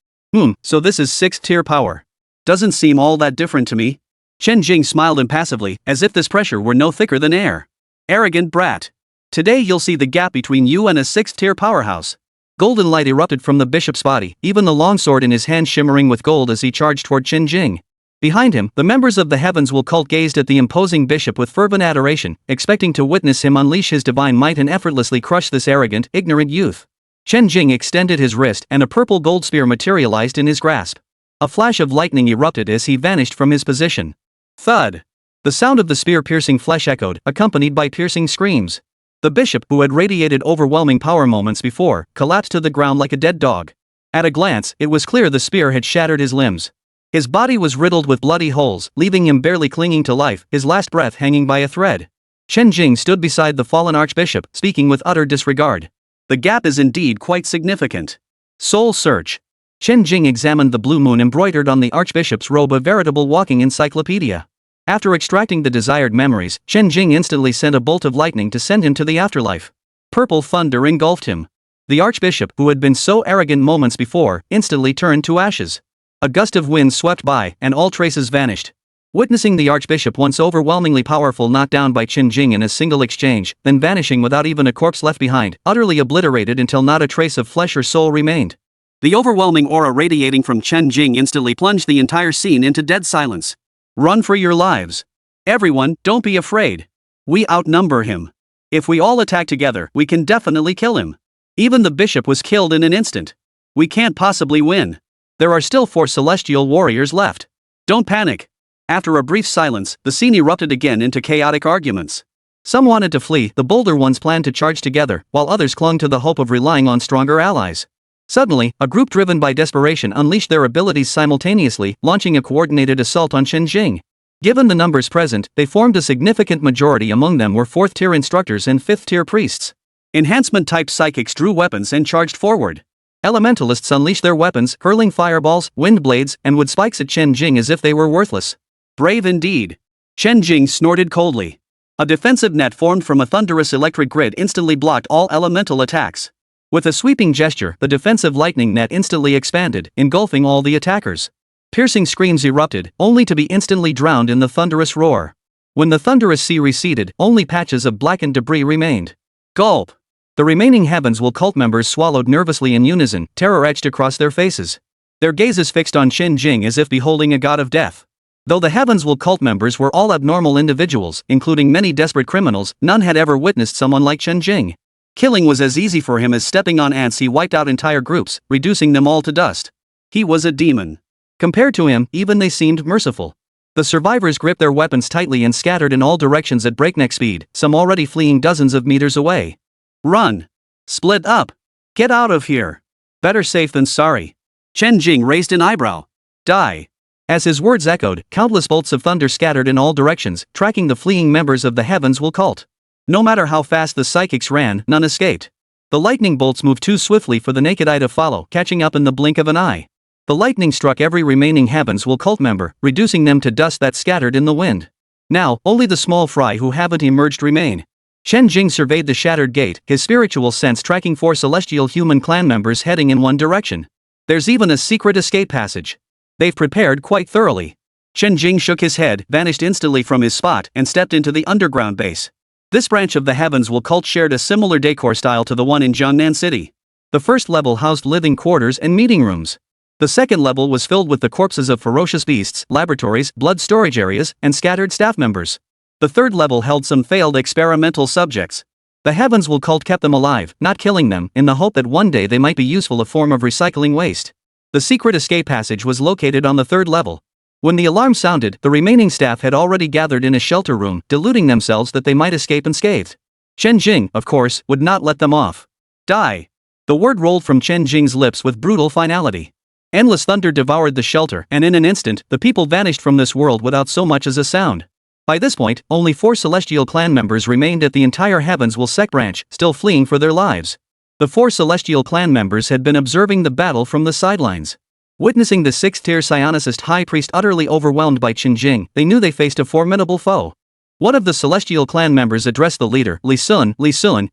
So this is 6th-tier power. Doesn't seem all that different to me. Chen Jing smiled impassively, as if this pressure were no thicker than air. Arrogant brat. Today you'll see the gap between you and a 6th-tier powerhouse. Golden light erupted from the bishop's body, even the longsword in his hand shimmering with gold as he charged toward Chen Jing. Behind him, the members of the Heavens Will cult gazed at the imposing bishop with fervent adoration, expecting to witness him unleash his divine might and effortlessly crush this arrogant, ignorant youth. Chen Jing extended his wrist and a purple gold spear materialized in his grasp. A flash of lightning erupted as he vanished from his position. Thud! The sound of the spear-piercing flesh echoed, accompanied by piercing screams. The bishop, who had radiated overwhelming power moments before, collapsed to the ground like a dead dog. At a glance, it was clear the spear had shattered his limbs. His body was riddled with bloody holes, leaving him barely clinging to life, his last breath hanging by a thread. Chen Jing stood beside the fallen archbishop, speaking with utter disregard. The gap is indeed quite significant. Soul search. Chen Jing examined the blue moon embroidered on the archbishop's robe, a veritable walking encyclopedia. After extracting the desired memories, Chen Jing instantly sent a bolt of lightning to send him to the afterlife. Purple thunder engulfed him. The archbishop, who had been so arrogant moments before, instantly turned to ashes. A gust of wind swept by, and all traces vanished. Witnessing the archbishop once overwhelmingly powerful knocked down by Chen Jing in a single exchange, then vanishing without even a corpse left behind, utterly obliterated until not a trace of flesh or soul remained. The overwhelming aura radiating from Chen Jing instantly plunged the entire scene into dead silence. Run for your lives. Everyone, don't be afraid. We outnumber him. If we all attack together, we can definitely kill him. Even the bishop was killed in an instant. We can't possibly win. There are still 4 celestial warriors left. Don't panic. After a brief silence, the scene erupted again into chaotic arguments. Some wanted to flee, the bolder ones planned to charge together, while others clung to the hope of relying on stronger allies. Suddenly, a group driven by desperation unleashed their abilities simultaneously, launching a coordinated assault on Chen Jing. Given the numbers present, they formed a significant majority. Among them were 4th-tier instructors and 5th-tier priests. Enhancement-type psychics drew weapons and charged forward. Elementalists unleashed their weapons, hurling fireballs, wind blades, and wood spikes at Chen Jing as if they were worthless. Brave indeed. Chen Jing snorted coldly. A defensive net formed from a thunderous electric grid instantly blocked all elemental attacks. With a sweeping gesture, the defensive lightning net instantly expanded, engulfing all the attackers. Piercing screams erupted, only to be instantly drowned in the thunderous roar. When the thunderous sea receded, only patches of blackened debris remained. Gulp! The remaining Heavens Will cult members swallowed nervously in unison, terror etched across their faces. Their gazes fixed on Chen Jing as if beholding a god of death. Though the Heavens Will cult members were all abnormal individuals, including many desperate criminals, none had ever witnessed someone like Chen Jing. Killing was as easy for him as stepping on ants. He wiped out entire groups, reducing them all to dust. He was a demon. Compared to him, even they seemed merciful. The survivors gripped their weapons tightly and scattered in all directions at breakneck speed, some already fleeing dozens of meters away. Run! Split up! Get out of here! Better safe than sorry. Chen Jing raised an eyebrow. Die! As his words echoed, countless bolts of thunder scattered in all directions, tracking the fleeing members of the Heavens Will cult. No matter how fast the psychics ran, none escaped. The lightning bolts moved too swiftly for the naked eye to follow, catching up in the blink of an eye. The lightning struck every remaining Heavens Will cult member, reducing them to dust that scattered in the wind. Now, only the small fry who haven't emerged remain. Chen Jing surveyed the shattered gate, his spiritual sense tracking 4 celestial human clan members heading in one direction. There's even a secret escape passage. They've prepared quite thoroughly. Chen Jing shook his head, vanished instantly from his spot, and stepped into the underground base. This branch of the Heavens Will cult shared a similar decor style to the one in Jiangnan City. The first level housed living quarters and meeting rooms. The second level was filled with the corpses of ferocious beasts, laboratories, blood storage areas, and scattered staff members. The third level held some failed experimental subjects. The Heavens Will cult kept them alive, not killing them, in the hope that one day they might be useful, a form of recycling waste. The secret escape passage was located on the 3rd level. When the alarm sounded, the remaining staff had already gathered in a shelter room, deluding themselves that they might escape unscathed. Chen Jing, of course, would not let them off. Die! The word rolled from Chen Jing's lips with brutal finality. Endless thunder devoured the shelter, and in an instant, the people vanished from this world without so much as a sound. By this point, only 4 celestial clan members remained at the entire Heavens Will sect branch, still fleeing for their lives. The 4 celestial clan members had been observing the battle from the sidelines. Witnessing the 6th-tier psionicist high priest utterly overwhelmed by Chen Jing, they knew they faced a formidable foe. One of the celestial clan members addressed the leader, Li Sun,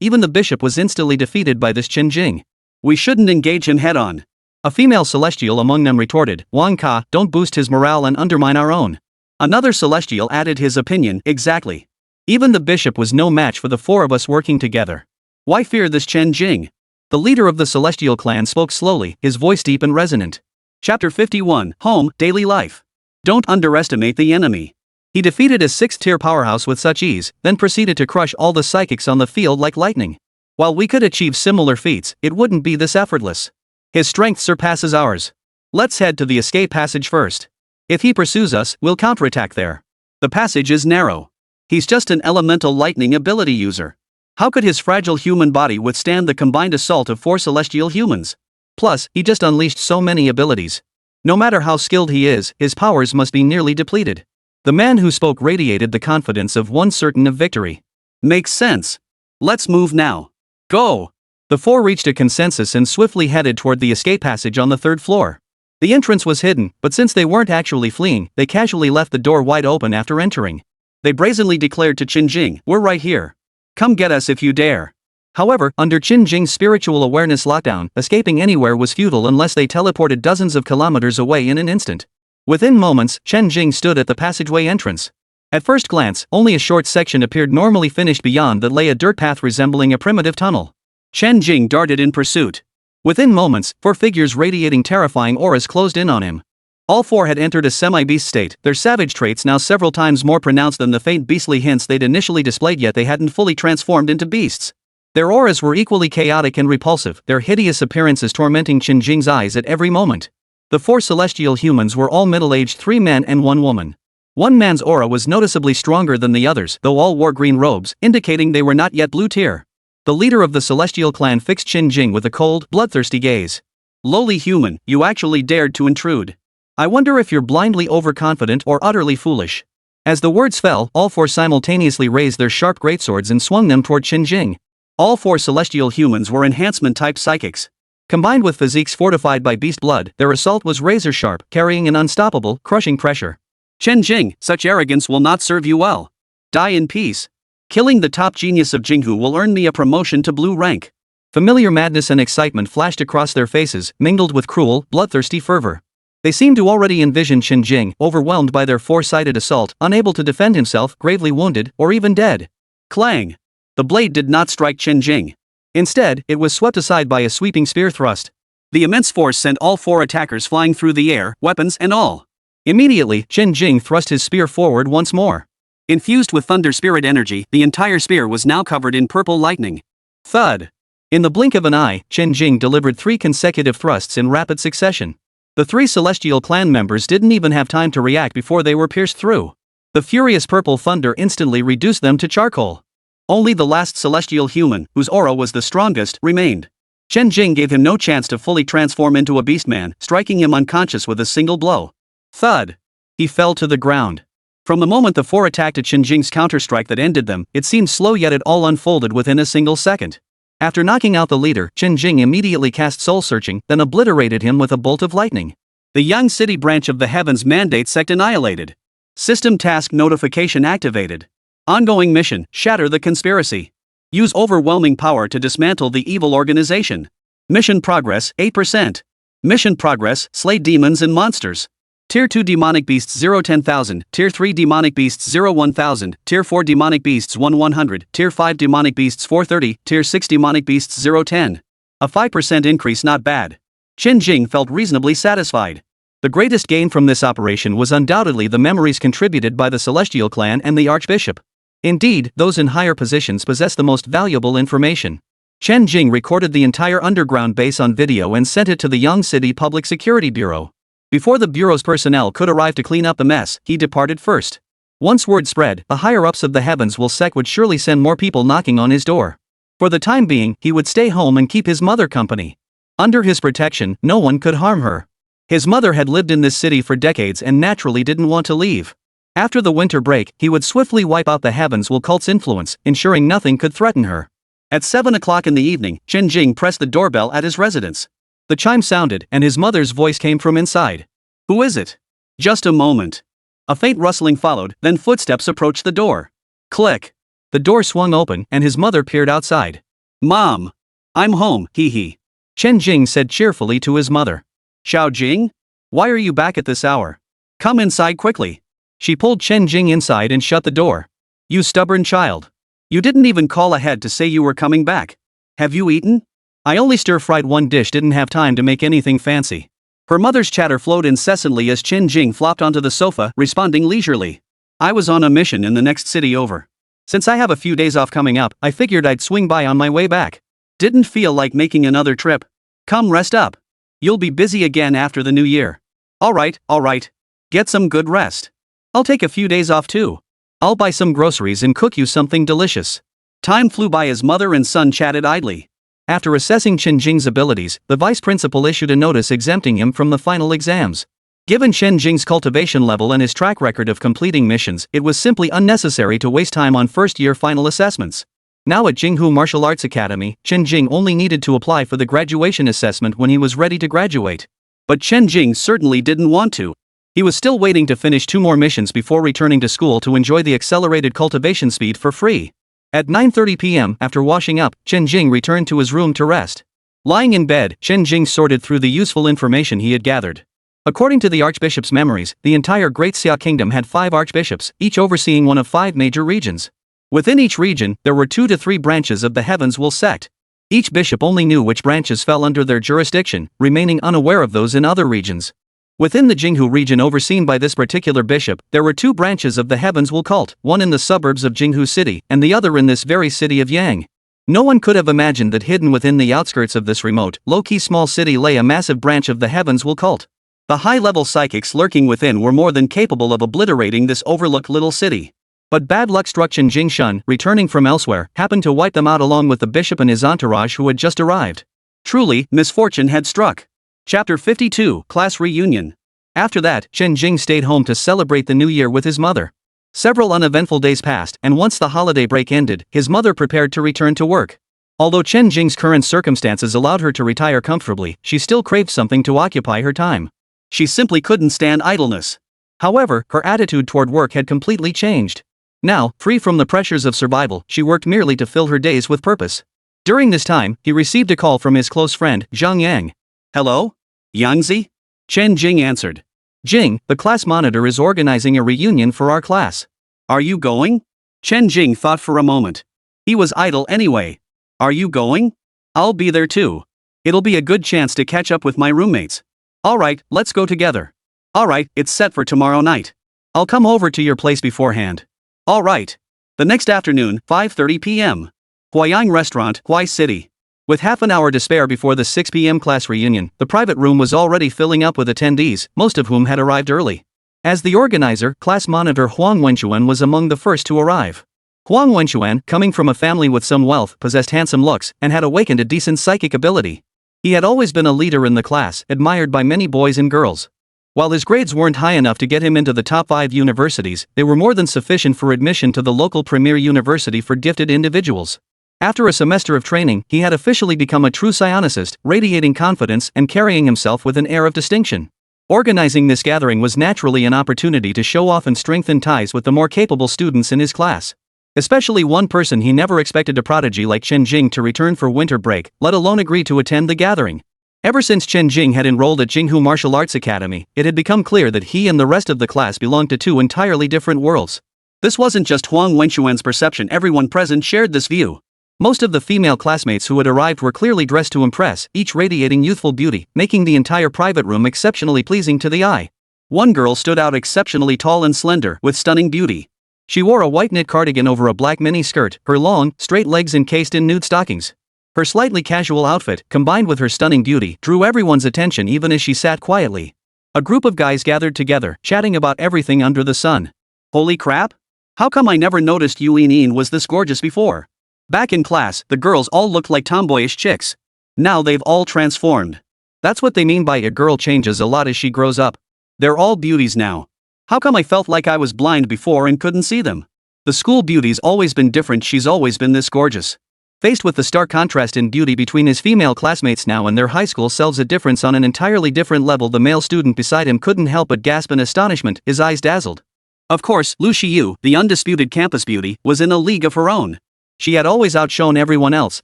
even the bishop was instantly defeated by this Chen Jing. We shouldn't engage him head-on. A female celestial among them retorted, Wang Ka, don't boost his morale and undermine our own. Another celestial added his opinion, exactly. Even the bishop was no match for the 4 of us working together. Why fear this Chen Jing? The leader of the Celestial clan spoke slowly, his voice deep and resonant. Chapter 51, Home, Daily Life. Don't underestimate the enemy. He defeated a 6th-tier powerhouse with such ease, then proceeded to crush all the psychics on the field like lightning. While we could achieve similar feats, it wouldn't be this effortless. His strength surpasses ours. Let's head to the escape passage first. If he pursues us, we'll counterattack there. The passage is narrow. He's just an elemental lightning ability user. How could his fragile human body withstand the combined assault of 4 celestial humans? Plus, he just unleashed so many abilities. No matter how skilled he is, his powers must be nearly depleted. The man who spoke radiated the confidence of one certain of victory. Makes sense. Let's move now. Go! The 4 reached a consensus and swiftly headed toward the escape passage on the 3rd floor. The entrance was hidden, but since they weren't actually fleeing, they casually left the door wide open after entering. They brazenly declared to Chen Jing, "We're right here. Come get us if you dare." However, under Chen Jing's spiritual awareness lockdown, escaping anywhere was futile unless they teleported dozens of kilometers away in an instant. Within moments, Chen Jing stood at the passageway entrance. At first glance, only a short section appeared normally finished. Beyond that lay a dirt path resembling a primitive tunnel. Chen Jing darted in pursuit. Within moments, 4 figures radiating terrifying auras closed in on him. All 4 had entered a semi-beast state, their savage traits now several times more pronounced than the faint beastly hints they'd initially displayed, yet they hadn't fully transformed into beasts. Their auras were equally chaotic and repulsive, their hideous appearances tormenting Chen Jing's eyes at every moment. The 4 celestial humans were all middle-aged, 3 men and 1 woman. One man's aura was noticeably stronger than the others, though all wore green robes, indicating they were not yet blue tier. The leader of the celestial clan fixed Chen Jing with a cold, bloodthirsty gaze. "Lowly human, you actually dared to intrude. I wonder if you're blindly overconfident or utterly foolish." As the words fell, all 4 simultaneously raised their sharp greatswords and swung them toward Chen Jing. All 4 celestial humans were enhancement-type psychics. Combined with physiques fortified by beast blood, their assault was razor-sharp, carrying an unstoppable, crushing pressure. "Chen Jing, such arrogance will not serve you well. Die in peace. Killing the top genius of Jinghu will earn me a promotion to blue rank." Familiar madness and excitement flashed across their faces, mingled with cruel, bloodthirsty fervor. They seemed to already envision Chen Jing, overwhelmed by their 4-sided assault, unable to defend himself, gravely wounded, or even dead. Clang! The blade did not strike Chen Jing. Instead, it was swept aside by a sweeping spear thrust. The immense force sent all 4 attackers flying through the air, weapons and all. Immediately, Chen Jing thrust his spear forward once more. Infused with thunder spirit energy, the entire spear was now covered in purple lightning. Thud! In the blink of an eye, Chen Jing delivered 3 consecutive thrusts in rapid succession. The 3 celestial clan members didn't even have time to react before they were pierced through. The furious purple thunder instantly reduced them to charcoal. Only the last celestial human, whose aura was the strongest, remained. Chen Jing gave him no chance to fully transform into a beastman, striking him unconscious with a single blow. Thud! He fell to the ground. From the moment the 4 attacked at Chen Jing's counterstrike that ended them, it seemed slow, yet it all unfolded within a single second. After knocking out the leader, Chen Jing immediately cast soul searching, then obliterated him with a bolt of lightning. The Yang City branch of the Heavens Mandate sect annihilated. System task notification activated. Ongoing mission, shatter the conspiracy. Use overwhelming power to dismantle the evil organization. Mission progress, 8%. Mission progress, slay demons and monsters. Tier 2 demonic beasts 0-10,000, Tier 3 demonic beasts 0-1,000, Tier 4 demonic beasts 1-100, Tier 5 demonic beasts 430, Tier 6 demonic beasts 0-10. A 5% increase, not bad. Chen Jing felt reasonably satisfied. The greatest gain from this operation was undoubtedly the memories contributed by the Celestial clan and the Archbishop. Indeed, those in higher positions possess the most valuable information. Chen Jing recorded the entire underground base on video and sent it to the Yang City Public Security Bureau. Before the bureau's personnel could arrive to clean up the mess, he departed first. Once word spread, the higher-ups of the Heavens will sect would surely send more people knocking on his door. For the time being, he would stay home and keep his mother company. Under his protection, no one could harm her. His mother had lived in this city for decades and naturally didn't want to leave. After the winter break, he would swiftly wipe out the Heavens will cult's influence, ensuring nothing could threaten her. At 7 o'clock in the evening, Chen Jing pressed the doorbell at his residence. The chime sounded, and his mother's voice came from inside. "Who is it?" "Just a moment." A faint rustling followed, then footsteps approached the door. Click. The door swung open, and his mother peered outside. "Mom. I'm home, hee. Chen Jing said cheerfully to his mother. "Xiao Jing? Why are you back at this hour? Come inside quickly." She pulled Chen Jing inside and shut the door. "You stubborn child. You didn't even call ahead to say you were coming back. Have you eaten?" I only stir-fried one dish, didn't have time to make anything fancy. Her mother's chatter flowed incessantly as Chen Jing flopped onto the sofa, responding leisurely. I was on a mission in the next city over. Since I have a few days off coming up, I figured I'd swing by on my way back. Didn't feel like making another trip. Come rest up. You'll be busy again after the new year. Alright. Get some good rest. I'll take a few days off too. I'll buy some groceries and cook you something delicious. Time flew by as mother and son chatted idly. After assessing Chen Jing's abilities, the vice principal issued a notice exempting him from the final exams. Given Chen Jing's cultivation level and his track record of completing missions, it was simply unnecessary to waste time on first-year final assessments. Now at Jinghu Martial Arts Academy, Chen Jing only needed to apply for the graduation assessment when he was ready to graduate. But Chen Jing certainly didn't want to. He was still waiting to finish 2 more missions before returning to school to enjoy the accelerated cultivation speed for free. At 9:30 p.m., after washing up, Chen Jing returned to his room to rest. Lying in bed, Chen Jing sorted through the useful information he had gathered. According to the Archbishop's memories, the entire Great Xia Kingdom had 5 archbishops, each overseeing one of 5 major regions. Within each region, there were 2 to 3 branches of the Heavens Will sect. Each bishop only knew which branches fell under their jurisdiction, remaining unaware of those in other regions. Within the Jinghu region overseen by this particular bishop, there were 2 branches of the Heavens Will cult, one in the suburbs of Jinghu City, and the other in this very city of Yang. No one could have imagined that hidden within the outskirts of this remote, low-key small city lay a massive branch of the Heavens Will cult. The high-level psychics lurking within were more than capable of obliterating this overlooked little city. But bad luck struck Chen Jing Shun, returning from elsewhere, happened to wipe them out along with the bishop and his entourage who had just arrived. Truly, misfortune had struck. Chapter 52, Class Reunion. After that, Chen Jing stayed home to celebrate the new year with his mother. Several uneventful days passed, and once the holiday break ended, his mother prepared to return to work. Although Chen Jing's current circumstances allowed her to retire comfortably, she still craved something to occupy her time. She simply couldn't stand idleness. However, her attitude toward work had completely changed. Now, free from the pressures of survival, she worked merely to fill her days with purpose. During this time, he received a call from his close friend, Zhang Yang. Hello? Yangzi? Chen Jing answered. Jing, the class monitor is organizing a reunion for our class. Are you going? Chen Jing thought for a moment. He was idle anyway. Are you going? I'll be there too. It'll be a good chance to catch up with my roommates. Alright, let's go together. Alright, it's set for tomorrow night. I'll come over to your place beforehand. Alright. The next afternoon, 5:30 p.m. Huayang Restaurant, Huai City. With half an hour to spare before the 6 p.m. class reunion, the private room was already filling up with attendees, most of whom had arrived early. As the organizer, class monitor Huang Wenxuan was among the first to arrive. Huang Wenxuan, coming from a family with some wealth, possessed handsome looks, and had awakened a decent psychic ability. He had always been a leader in the class, admired by many boys and girls. While his grades weren't high enough to get him into the top 5 universities, they were more than sufficient for admission to the local premier university for gifted individuals. After a semester of training, he had officially become a true psionicist, radiating confidence and carrying himself with an air of distinction. Organizing this gathering was naturally an opportunity to show off and strengthen ties with the more capable students in his class. Especially one person he never expected, a prodigy like Chen Jing, to return for winter break, let alone agree to attend the gathering. Ever since Chen Jing had enrolled at Jinghu Martial Arts Academy, it had become clear that he and the rest of the class belonged to 2 entirely different worlds. This wasn't just Huang Wenxuan's perception, everyone present shared this view. Most of the female classmates who had arrived were clearly dressed to impress, each radiating youthful beauty, making the entire private room exceptionally pleasing to the eye. One girl stood out exceptionally tall and slender, with stunning beauty. She wore a white knit cardigan over a black mini skirt, her long, straight legs encased in nude stockings. Her slightly casual outfit, combined with her stunning beauty, drew everyone's attention even as she sat quietly. A group of guys gathered together, chatting about everything under the sun. Holy crap! How come I never noticed Yu Yinyin was this gorgeous before? Back in class, the girls all looked like tomboyish chicks. Now they've all transformed. That's what they mean by a girl changes a lot as she grows up. They're all beauties now. How come I felt like I was blind before and couldn't see them? The school beauty's always been different, she's always been this gorgeous. Faced with the stark contrast in beauty between his female classmates now and their high school selves, a difference on an entirely different level, the male student beside him couldn't help but gasp in astonishment, his eyes dazzled. Of course, Lu Shiyu, the undisputed campus beauty, was in a league of her own. She had always outshone everyone else,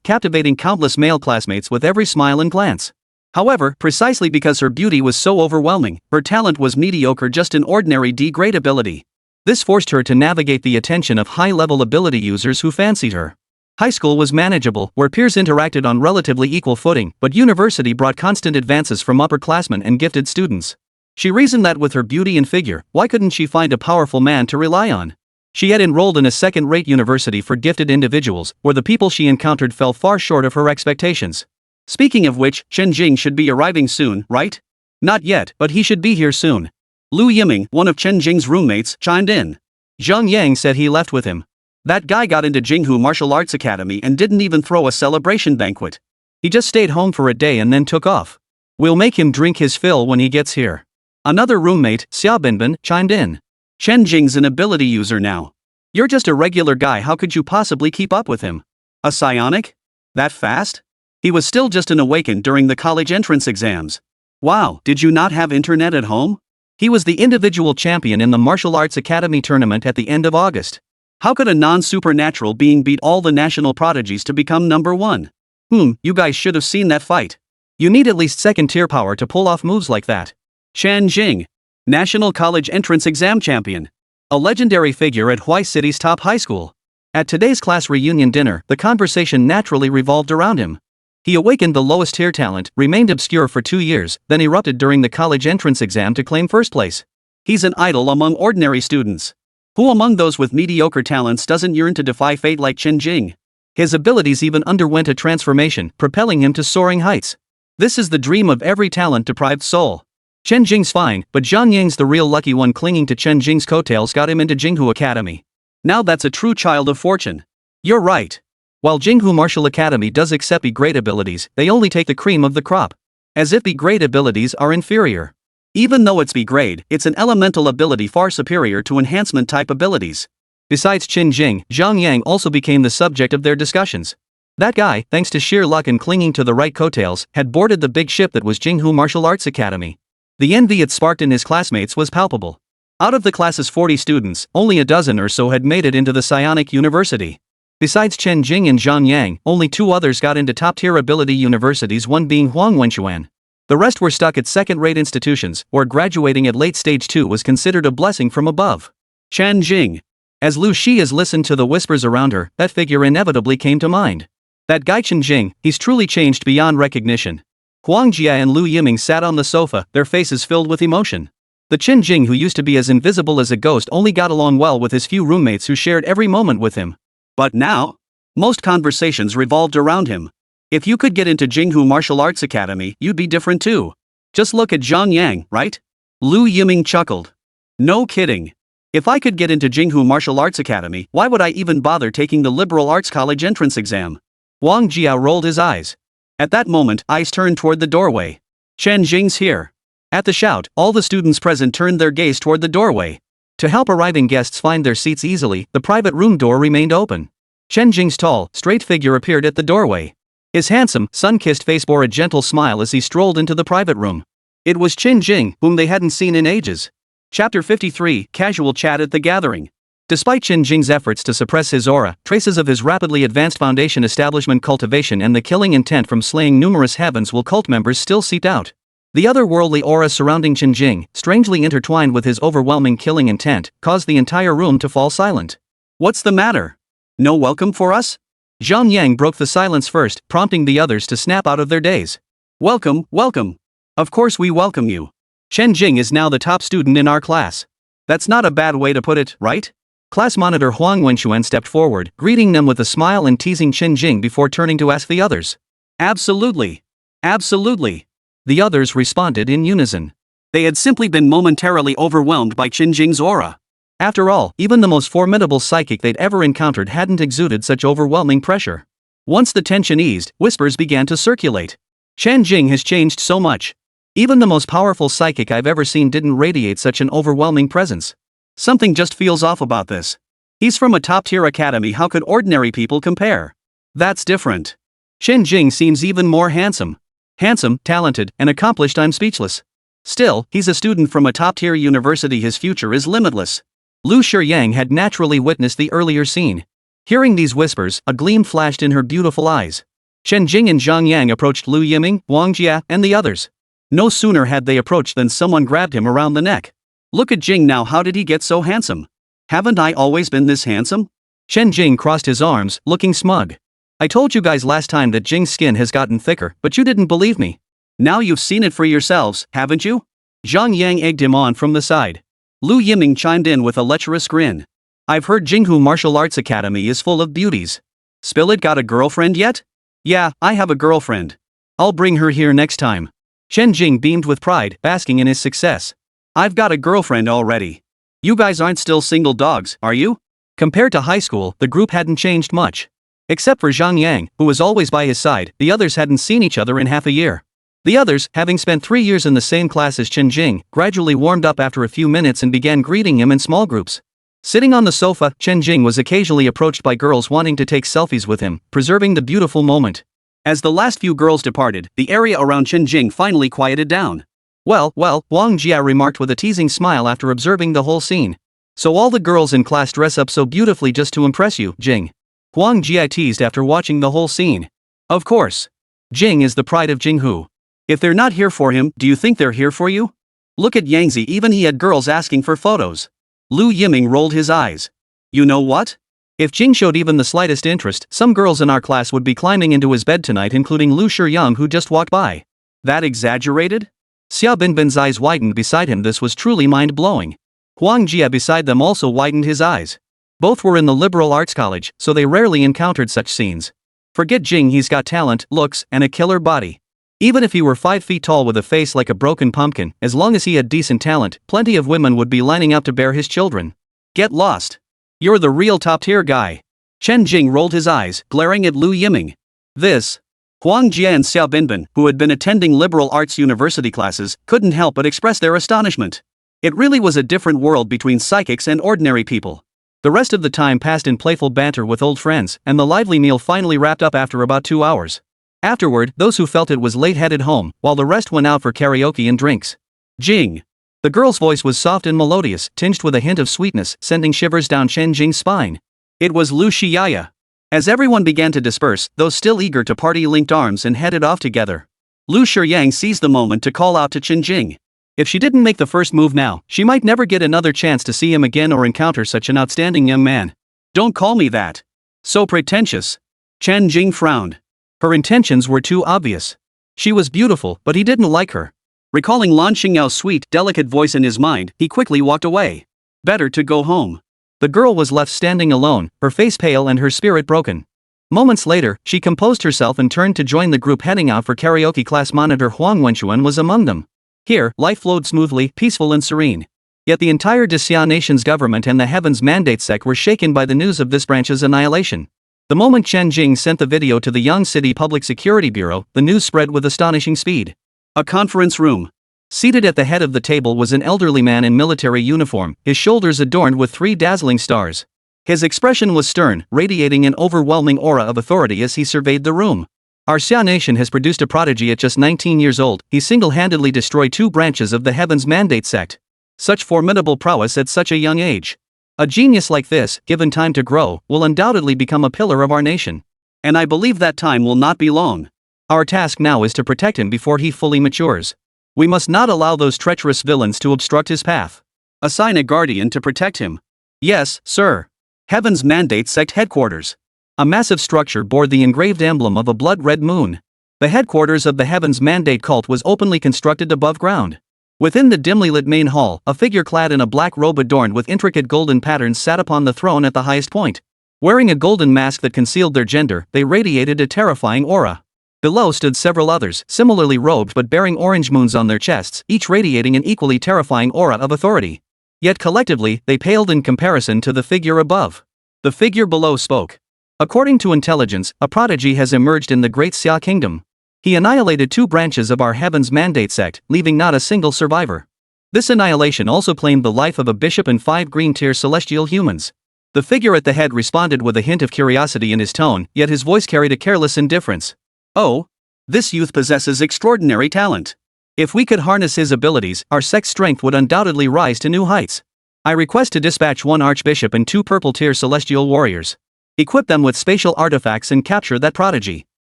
captivating countless male classmates with every smile and glance. However, precisely because her beauty was so overwhelming, her talent was mediocre, just an ordinary D-grade ability. This forced her to navigate the attention of high-level ability users who fancied her. High school was manageable, where peers interacted on relatively equal footing, but university brought constant advances from upperclassmen and gifted students. She reasoned that with her beauty and figure, why couldn't she find a powerful man to rely on? She had enrolled in a second-rate university for gifted individuals, where the people she encountered fell far short of her expectations. Speaking of which, Chen Jing should be arriving soon, right? Not yet, but he should be here soon. Lu Yiming, one of Chen Jing's roommates, chimed in. Zhang Yang said he left with him. That guy got into Jinghu Martial Arts Academy and didn't even throw a celebration banquet. He just stayed home for a day and then took off. We'll make him drink his fill when he gets here. Another roommate, Xia Binbin, chimed in. Chen Jing's an ability user now. You're just a regular guy, how could you possibly keep up with him? A psionic? That fast? He was still just an awakened during the college entrance exams. Wow, did you not have internet at home? He was the individual champion in the Martial Arts Academy tournament at the end of August. How could a non-supernatural being beat all the national prodigies to become number one? You guys should have seen that fight. You need at least second-tier power to pull off moves like that. Chen Jing, National College Entrance Exam Champion. A legendary figure at Huai City's top high school. At today's class reunion dinner, the conversation naturally revolved around him. He awakened the lowest-tier talent, remained obscure for 2 years, then erupted during the college entrance exam to claim first place. He's an idol among ordinary students. Who among those with mediocre talents doesn't yearn to defy fate like Chen Jing? His abilities even underwent a transformation, propelling him to soaring heights. This is the dream of every talent-deprived soul. Chen Jing's fine, but Zhang Yang's the real lucky one. Clinging to Chen Jing's coattails got him into Jinghu Academy. Now that's a true child of fortune. You're right. While Jinghu Martial Academy does accept B-grade abilities, they only take the cream of the crop. As if B-grade abilities are inferior. Even though it's B-grade, it's an elemental ability far superior to enhancement-type abilities. Besides Chen Jing, Zhang Yang also became the subject of their discussions. That guy, thanks to sheer luck and clinging to the right coattails, had boarded the big ship that was Jinghu Martial Arts Academy. The envy it sparked in his classmates was palpable. Out of the class's 40 students, only a dozen or so had made it into the Psionic University. Besides Chen Jing and Zhang Yang, only 2 others got into top-tier ability universities, one being Huang Wenxuan. The rest were stuck at second-rate institutions, where graduating at late stage 2 was considered a blessing from above. Chen Jing. As Lu Xias listened to the whispers around her, that figure inevitably came to mind. That guy Chen Jing, he's truly changed beyond recognition. Huang Jia and Lu Yiming sat on the sofa, their faces filled with emotion. The Chen Jing who used to be as invisible as a ghost only got along well with his few roommates who shared every moment with him. But now? Most conversations revolved around him. If you could get into Jinghu Martial Arts Academy, you'd be different too. Just look at Zhang Yang, right? Lu Yiming chuckled. No kidding. If I could get into Jinghu Martial Arts Academy, why would I even bother taking the liberal arts college entrance exam? Huang Jia rolled his eyes. At that moment, eyes turned toward the doorway. Chen Jing's here. At the shout, all the students present turned their gaze toward the doorway. To help arriving guests find their seats easily, the private room door remained open. Chen Jing's tall, straight figure appeared at the doorway. His handsome, sun-kissed face bore a gentle smile as he strolled into the private room. It was Chen Jing, whom they hadn't seen in ages. Chapter 53, Casual Chat at the Gathering. Despite Chen Jing's efforts to suppress his aura, traces of his rapidly advanced foundation establishment cultivation and the killing intent from slaying numerous heavens will cult members still seeped out. The otherworldly aura surrounding Chen Jing, strangely intertwined with his overwhelming killing intent, caused the entire room to fall silent. What's the matter? No welcome for us? Zhang Yang broke the silence first, prompting the others to snap out of their daze. Welcome, welcome. Of course we welcome you. Chen Jing is now the top student in our class. That's not a bad way to put it, right? Class monitor Huang Wenxuan stepped forward, greeting them with a smile and teasing Chen Jing before turning to ask the others. Absolutely. Absolutely. The others responded in unison. They had simply been momentarily overwhelmed by Chen Jing's aura. After all, even the most formidable psychic they'd ever encountered hadn't exuded such overwhelming pressure. Once the tension eased, whispers began to circulate. Chen Jing has changed so much. Even the most powerful psychic I've ever seen didn't radiate such an overwhelming presence. Something just feels off about this. He's from a top-tier academy, how could ordinary people compare? That's different. Chen Jing seems even more handsome. Handsome, talented, and accomplished. I'm speechless. Still, he's a student from a top-tier university, his future is limitless. Lu Shiyang had naturally witnessed the earlier scene. Hearing these whispers, a gleam flashed in her beautiful eyes. Chen Jing and Zhang Yang approached Lu Yiming, Huang Jia, and the others. No sooner had they approached than someone grabbed him around the neck. Look at Jing now, how did he get so handsome? Haven't I always been this handsome? Chen Jing crossed his arms, looking smug. I told you guys last time that Jing's skin has gotten thicker, but you didn't believe me. Now you've seen it for yourselves, haven't you? Zhang Yang egged him on from the side. Lu Yiming chimed in with a lecherous grin. I've heard Jinghu Martial Arts Academy is full of beauties. Spill it, got a girlfriend yet? Yeah, I have a girlfriend. I'll bring her here next time. Chen Jing beamed with pride, basking in his success. I've got a girlfriend already. You guys aren't still single dogs, are you? Compared to high school, the group hadn't changed much. Except for Zhang Yang, who was always by his side, the others hadn't seen each other in half a year. The others, having spent 3 years in the same class as Chen Jing, gradually warmed up after a few minutes and began greeting him in small groups. Sitting on the sofa, Chen Jing was occasionally approached by girls wanting to take selfies with him, preserving the beautiful moment. As the last few girls departed, the area around Chen Jing finally quieted down. Well, Huang Jia remarked with a teasing smile after observing the whole scene. So all the girls in class dress up so beautifully just to impress you, Jing. Huang Jia teased after watching the whole scene. Of course. Jing is the pride of Jinghu. If they're not here for him, do you think they're here for you? Look at Yangzi, even he had girls asking for photos. Lu Yiming rolled his eyes. You know what? If Jing showed even the slightest interest, some girls in our class would be climbing into his bed tonight, including Lu Shiyang, who just walked by. That exaggerated? Xia Binbin's eyes widened beside him. This was truly mind-blowing. Huang Jia beside them also widened his eyes. Both were in the liberal arts college, so they rarely encountered such scenes. Forget Jing, he's got talent, looks, and a killer body. Even if he were 5 feet tall with a face like a broken pumpkin, as long as he had decent talent, plenty of women would be lining up to bear his children. Get lost. You're the real top-tier guy. Chen Jing rolled his eyes, glaring at Lu Yiming. This. Huang Jia and Xia Binbin, who had been attending liberal arts university classes, couldn't help but express their astonishment. It really was a different world between psychics and ordinary people. The rest of the time passed in playful banter with old friends, and the lively meal finally wrapped up after about 2 hours. Afterward, those who felt it was late headed home, while the rest went out for karaoke and drinks. Jing. The girl's voice was soft and melodious, tinged with a hint of sweetness, sending shivers down Chen Jing's spine. It was Lu Shiyaya. As everyone began to disperse, those still eager to party linked arms and headed off together. Lu Shiyang seized the moment to call out to Chen Jing. If she didn't make the first move now, she might never get another chance to see him again or encounter such an outstanding young man. Don't call me that. So pretentious. Chen Jing frowned. Her intentions were too obvious. She was beautiful, but he didn't like her. Recalling Lan Xingyao's sweet, delicate voice in his mind, he quickly walked away. Better to go home. The girl was left standing alone, her face pale and her spirit broken. Moments later, she composed herself and turned to join the group heading out for karaoke class. Monitor Huang Wenxuan was among them. Here, life flowed smoothly, peaceful and serene. Yet the entire Xia nation's government and the Heaven's Mandate sect were shaken by the news of this branch's annihilation. The moment Chen Jing sent the video to the Yangtze Public Security Bureau, the news spread with astonishing speed. A conference room. Seated at the head of the table was an elderly man in military uniform, his shoulders adorned with 3 dazzling stars. His expression was stern, radiating an overwhelming aura of authority as he surveyed the room. Our Xia nation has produced a prodigy at just 19 years old. He single-handedly destroyed 2 branches of the Heaven's Mandate sect. Such formidable prowess at such a young age. A genius like this, given time to grow, will undoubtedly become a pillar of our nation. And I believe that time will not be long. Our task now is to protect him before he fully matures. We must not allow those treacherous villains to obstruct his path. Assign a guardian to protect him. Yes, sir. Heaven's Mandate sect headquarters. A massive structure bore the engraved emblem of a blood-red moon. The headquarters of the Heaven's Mandate cult was openly constructed above ground. Within the dimly lit main hall, a figure clad in a black robe adorned with intricate golden patterns sat upon the throne at the highest point. Wearing a golden mask that concealed their gender, they radiated a terrifying aura. Below stood several others, similarly robed but bearing orange moons on their chests, each radiating an equally terrifying aura of authority. Yet collectively, they paled in comparison to the figure above. The figure below spoke. According to intelligence, a prodigy has emerged in the Great Xia Kingdom. He annihilated 2 branches of our Heaven's Mandate sect, leaving not a single survivor. This annihilation also claimed the life of a bishop and 5 green-tier celestial humans. The figure at the head responded with a hint of curiosity in his tone, yet his voice carried a careless indifference. Oh, this youth possesses extraordinary talent. If we could harness his abilities, our sect's strength would undoubtedly rise to new heights. I request to dispatch 1 archbishop and 2 purple-tier celestial warriors. Equip them with spatial artifacts and capture that prodigy.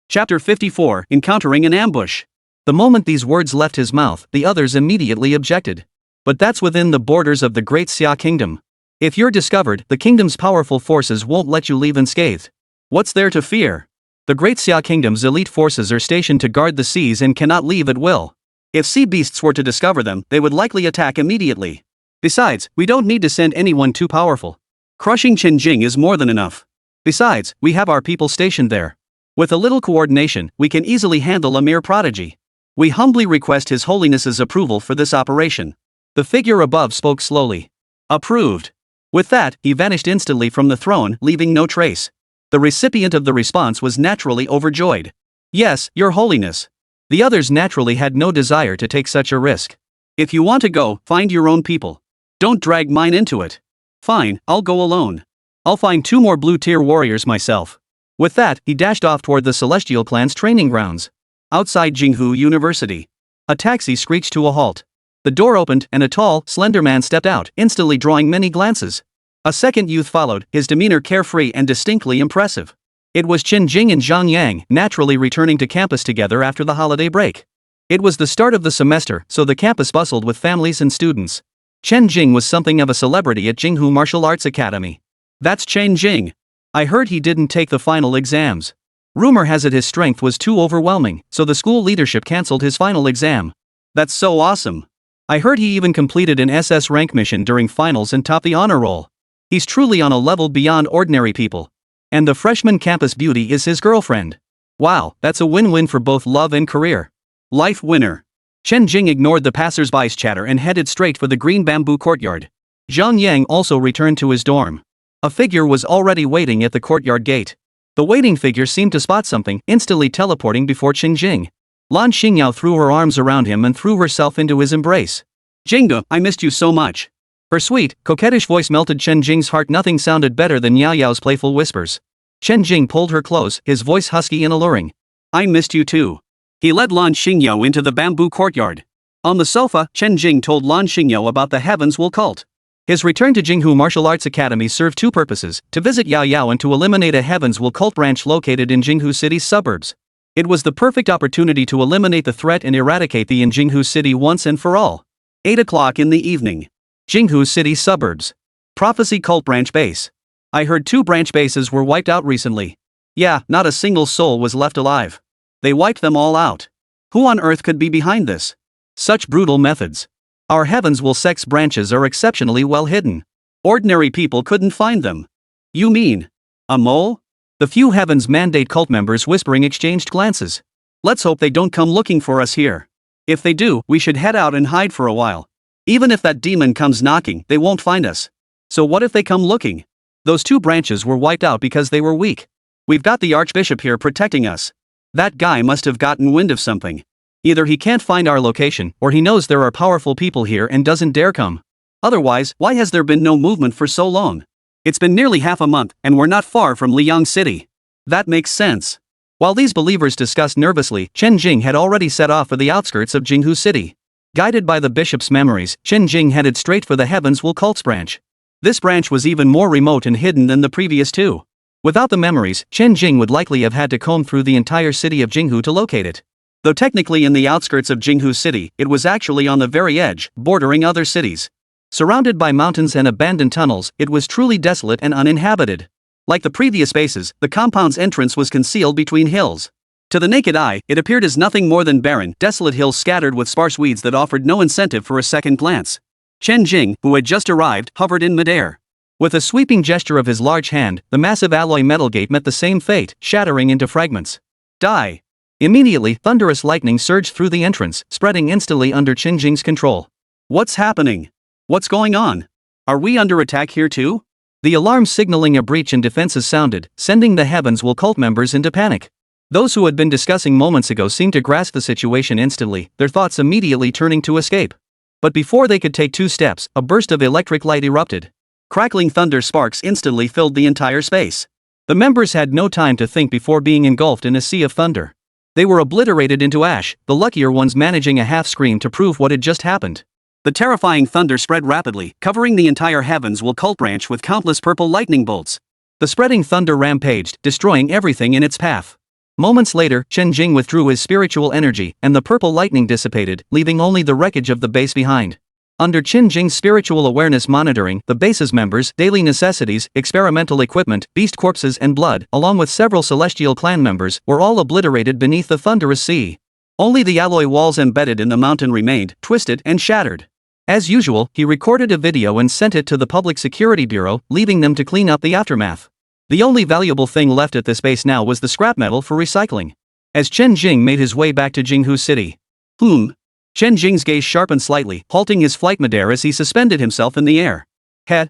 Chapter 54, Encountering an Ambush. The moment these words left his mouth, the others immediately objected. But that's within the borders of the Great Xia Kingdom. If you're discovered, the kingdom's powerful forces won't let you leave unscathed. What's there to fear? The Great Xia Kingdom's elite forces are stationed to guard the seas and cannot leave at will. If sea beasts were to discover them, they would likely attack immediately. Besides, we don't need to send anyone too powerful. Crushing Chen Jing is more than enough. Besides, we have our people stationed there. With a little coordination, we can easily handle a mere prodigy. We humbly request His Holiness's approval for this operation. The figure above spoke slowly. Approved. With that, he vanished instantly from the throne, leaving no trace. The recipient of the response was naturally overjoyed. Yes, Your Holiness. The others naturally had no desire to take such a risk. If you want to go, find your own people. Don't drag mine into it. Fine, I'll go alone. I'll find 2 more blue-tier warriors myself. With that, he dashed off toward the Celestial Clan's training grounds. Outside Jinghu University, a taxi screeched to a halt. The door opened and a tall, slender man stepped out, instantly drawing many glances. A second youth followed, his demeanor carefree and distinctly impressive. It was Chen Jing and Zhang Yang, naturally returning to campus together after the holiday break. It was the start of the semester, so the campus bustled with families and students. Chen Jing was something of a celebrity at Jinghu Martial Arts Academy. That's Chen Jing. I heard he didn't take the final exams. Rumor has it his strength was too overwhelming, so the school leadership cancelled his final exam. That's so awesome. I heard he even completed an SS rank mission during finals and topped the honor roll. He's truly on a level beyond ordinary people. And the freshman campus beauty is his girlfriend. Wow, that's a win-win for both love and career. Life winner. Chen Jing ignored the passers-by's chatter and headed straight for the green bamboo courtyard. Zhang Yang also returned to his dorm. A figure was already waiting at the courtyard gate. The waiting figure seemed to spot something, instantly teleporting before Chen Jing. Lan Xingyao threw her arms around him and threw herself into his embrace. Jingde, I missed you so much. Her sweet, coquettish voice melted Chen Jing's heart. Nothing sounded better than Yao Yao's playful whispers. Chen Jing pulled her close, his voice husky and alluring. I missed you too. He led Lan Xingyao into the bamboo courtyard. On the sofa, Chen Jing told Lan Xingyao about the Heavens Will cult. His return to Jinghu Martial Arts Academy served 2 purposes, to visit Yao Yao and to eliminate a Heavens Will cult branch located in Jinghu City's suburbs. It was the perfect opportunity to eliminate the threat and eradicate the in Jinghu City once and for all. 8 o'clock in the evening. Jinghu City suburbs. Prophecy cult branch base. I heard 2 branch bases were wiped out recently. Yeah, not a single soul was left alive. They wiped them all out. Who on earth could be behind this? Such brutal methods. Our Heavens Will sect's branches are exceptionally well hidden. Ordinary people couldn't find them. You mean a mole? The few Heavens Mandate cult members whispering exchanged glances. Let's hope they don't come looking for us here. If they do, we should head out and hide for a while. Even if that demon comes knocking, they won't find us. So what if they come looking? Those 2 branches were wiped out because they were weak. We've got the Archbishop here protecting us. That guy must have gotten wind of something. Either he can't find our location, or he knows there are powerful people here and doesn't dare come. Otherwise, why has there been no movement for so long? It's been nearly half a month, and we're not far from Liang City. That makes sense. While these believers discussed nervously, Chen Jing had already set off for the outskirts of Jinghu City. Guided by the bishop's memories, Chen Jing headed straight for the Heavens Will cult's branch. This branch was even more remote and hidden than the previous 2. Without the memories, Chen Jing would likely have had to comb through the entire city of Jinghu to locate it. Though technically in the outskirts of Jinghu City, it was actually on the very edge, bordering other cities. Surrounded by mountains and abandoned tunnels, it was truly desolate and uninhabited. Like the previous bases, the compound's entrance was concealed between hills. To the naked eye, it appeared as nothing more than barren, desolate hills scattered with sparse weeds that offered no incentive for a second glance. Chen Jing, who had just arrived, hovered in midair. With a sweeping gesture of his large hand, the massive alloy metal gate met the same fate, shattering into fragments. Die! Immediately, thunderous lightning surged through the entrance, spreading instantly under Chen Jing's control. What's happening? What's going on? Are we under attack here too? The alarm signaling a breach in defenses sounded, sending the Heavens Will cult members into panic. Those who had been discussing moments ago seemed to grasp the situation instantly, their thoughts immediately turning to escape. But before they could take 2 steps, a burst of electric light erupted. Crackling thunder sparks instantly filled the entire space. The members had no time to think before being engulfed in a sea of thunder. They were obliterated into ash, the luckier ones managing a half scream to prove what had just happened. The terrifying thunder spread rapidly, covering the entire Heavens Will cult branch with countless purple lightning bolts. The spreading thunder rampaged, destroying everything in its path. Moments later, Chen Jing withdrew his spiritual energy, and the purple lightning dissipated, leaving only the wreckage of the base behind. Under Chen Jing's spiritual awareness monitoring, the base's members, daily necessities, experimental equipment, beast corpses and blood, along with several celestial clan members, were all obliterated beneath the thunderous sea. Only the alloy walls embedded in the mountain remained, twisted and shattered. As usual, he recorded a video and sent it to the Public Security Bureau, leaving them to clean up the aftermath. The only valuable thing left at this base now was the scrap metal for recycling. As Chen Jing made his way back to Jinghu City. Chen Jing's gaze sharpened slightly, halting his flight midair as he suspended himself in the air.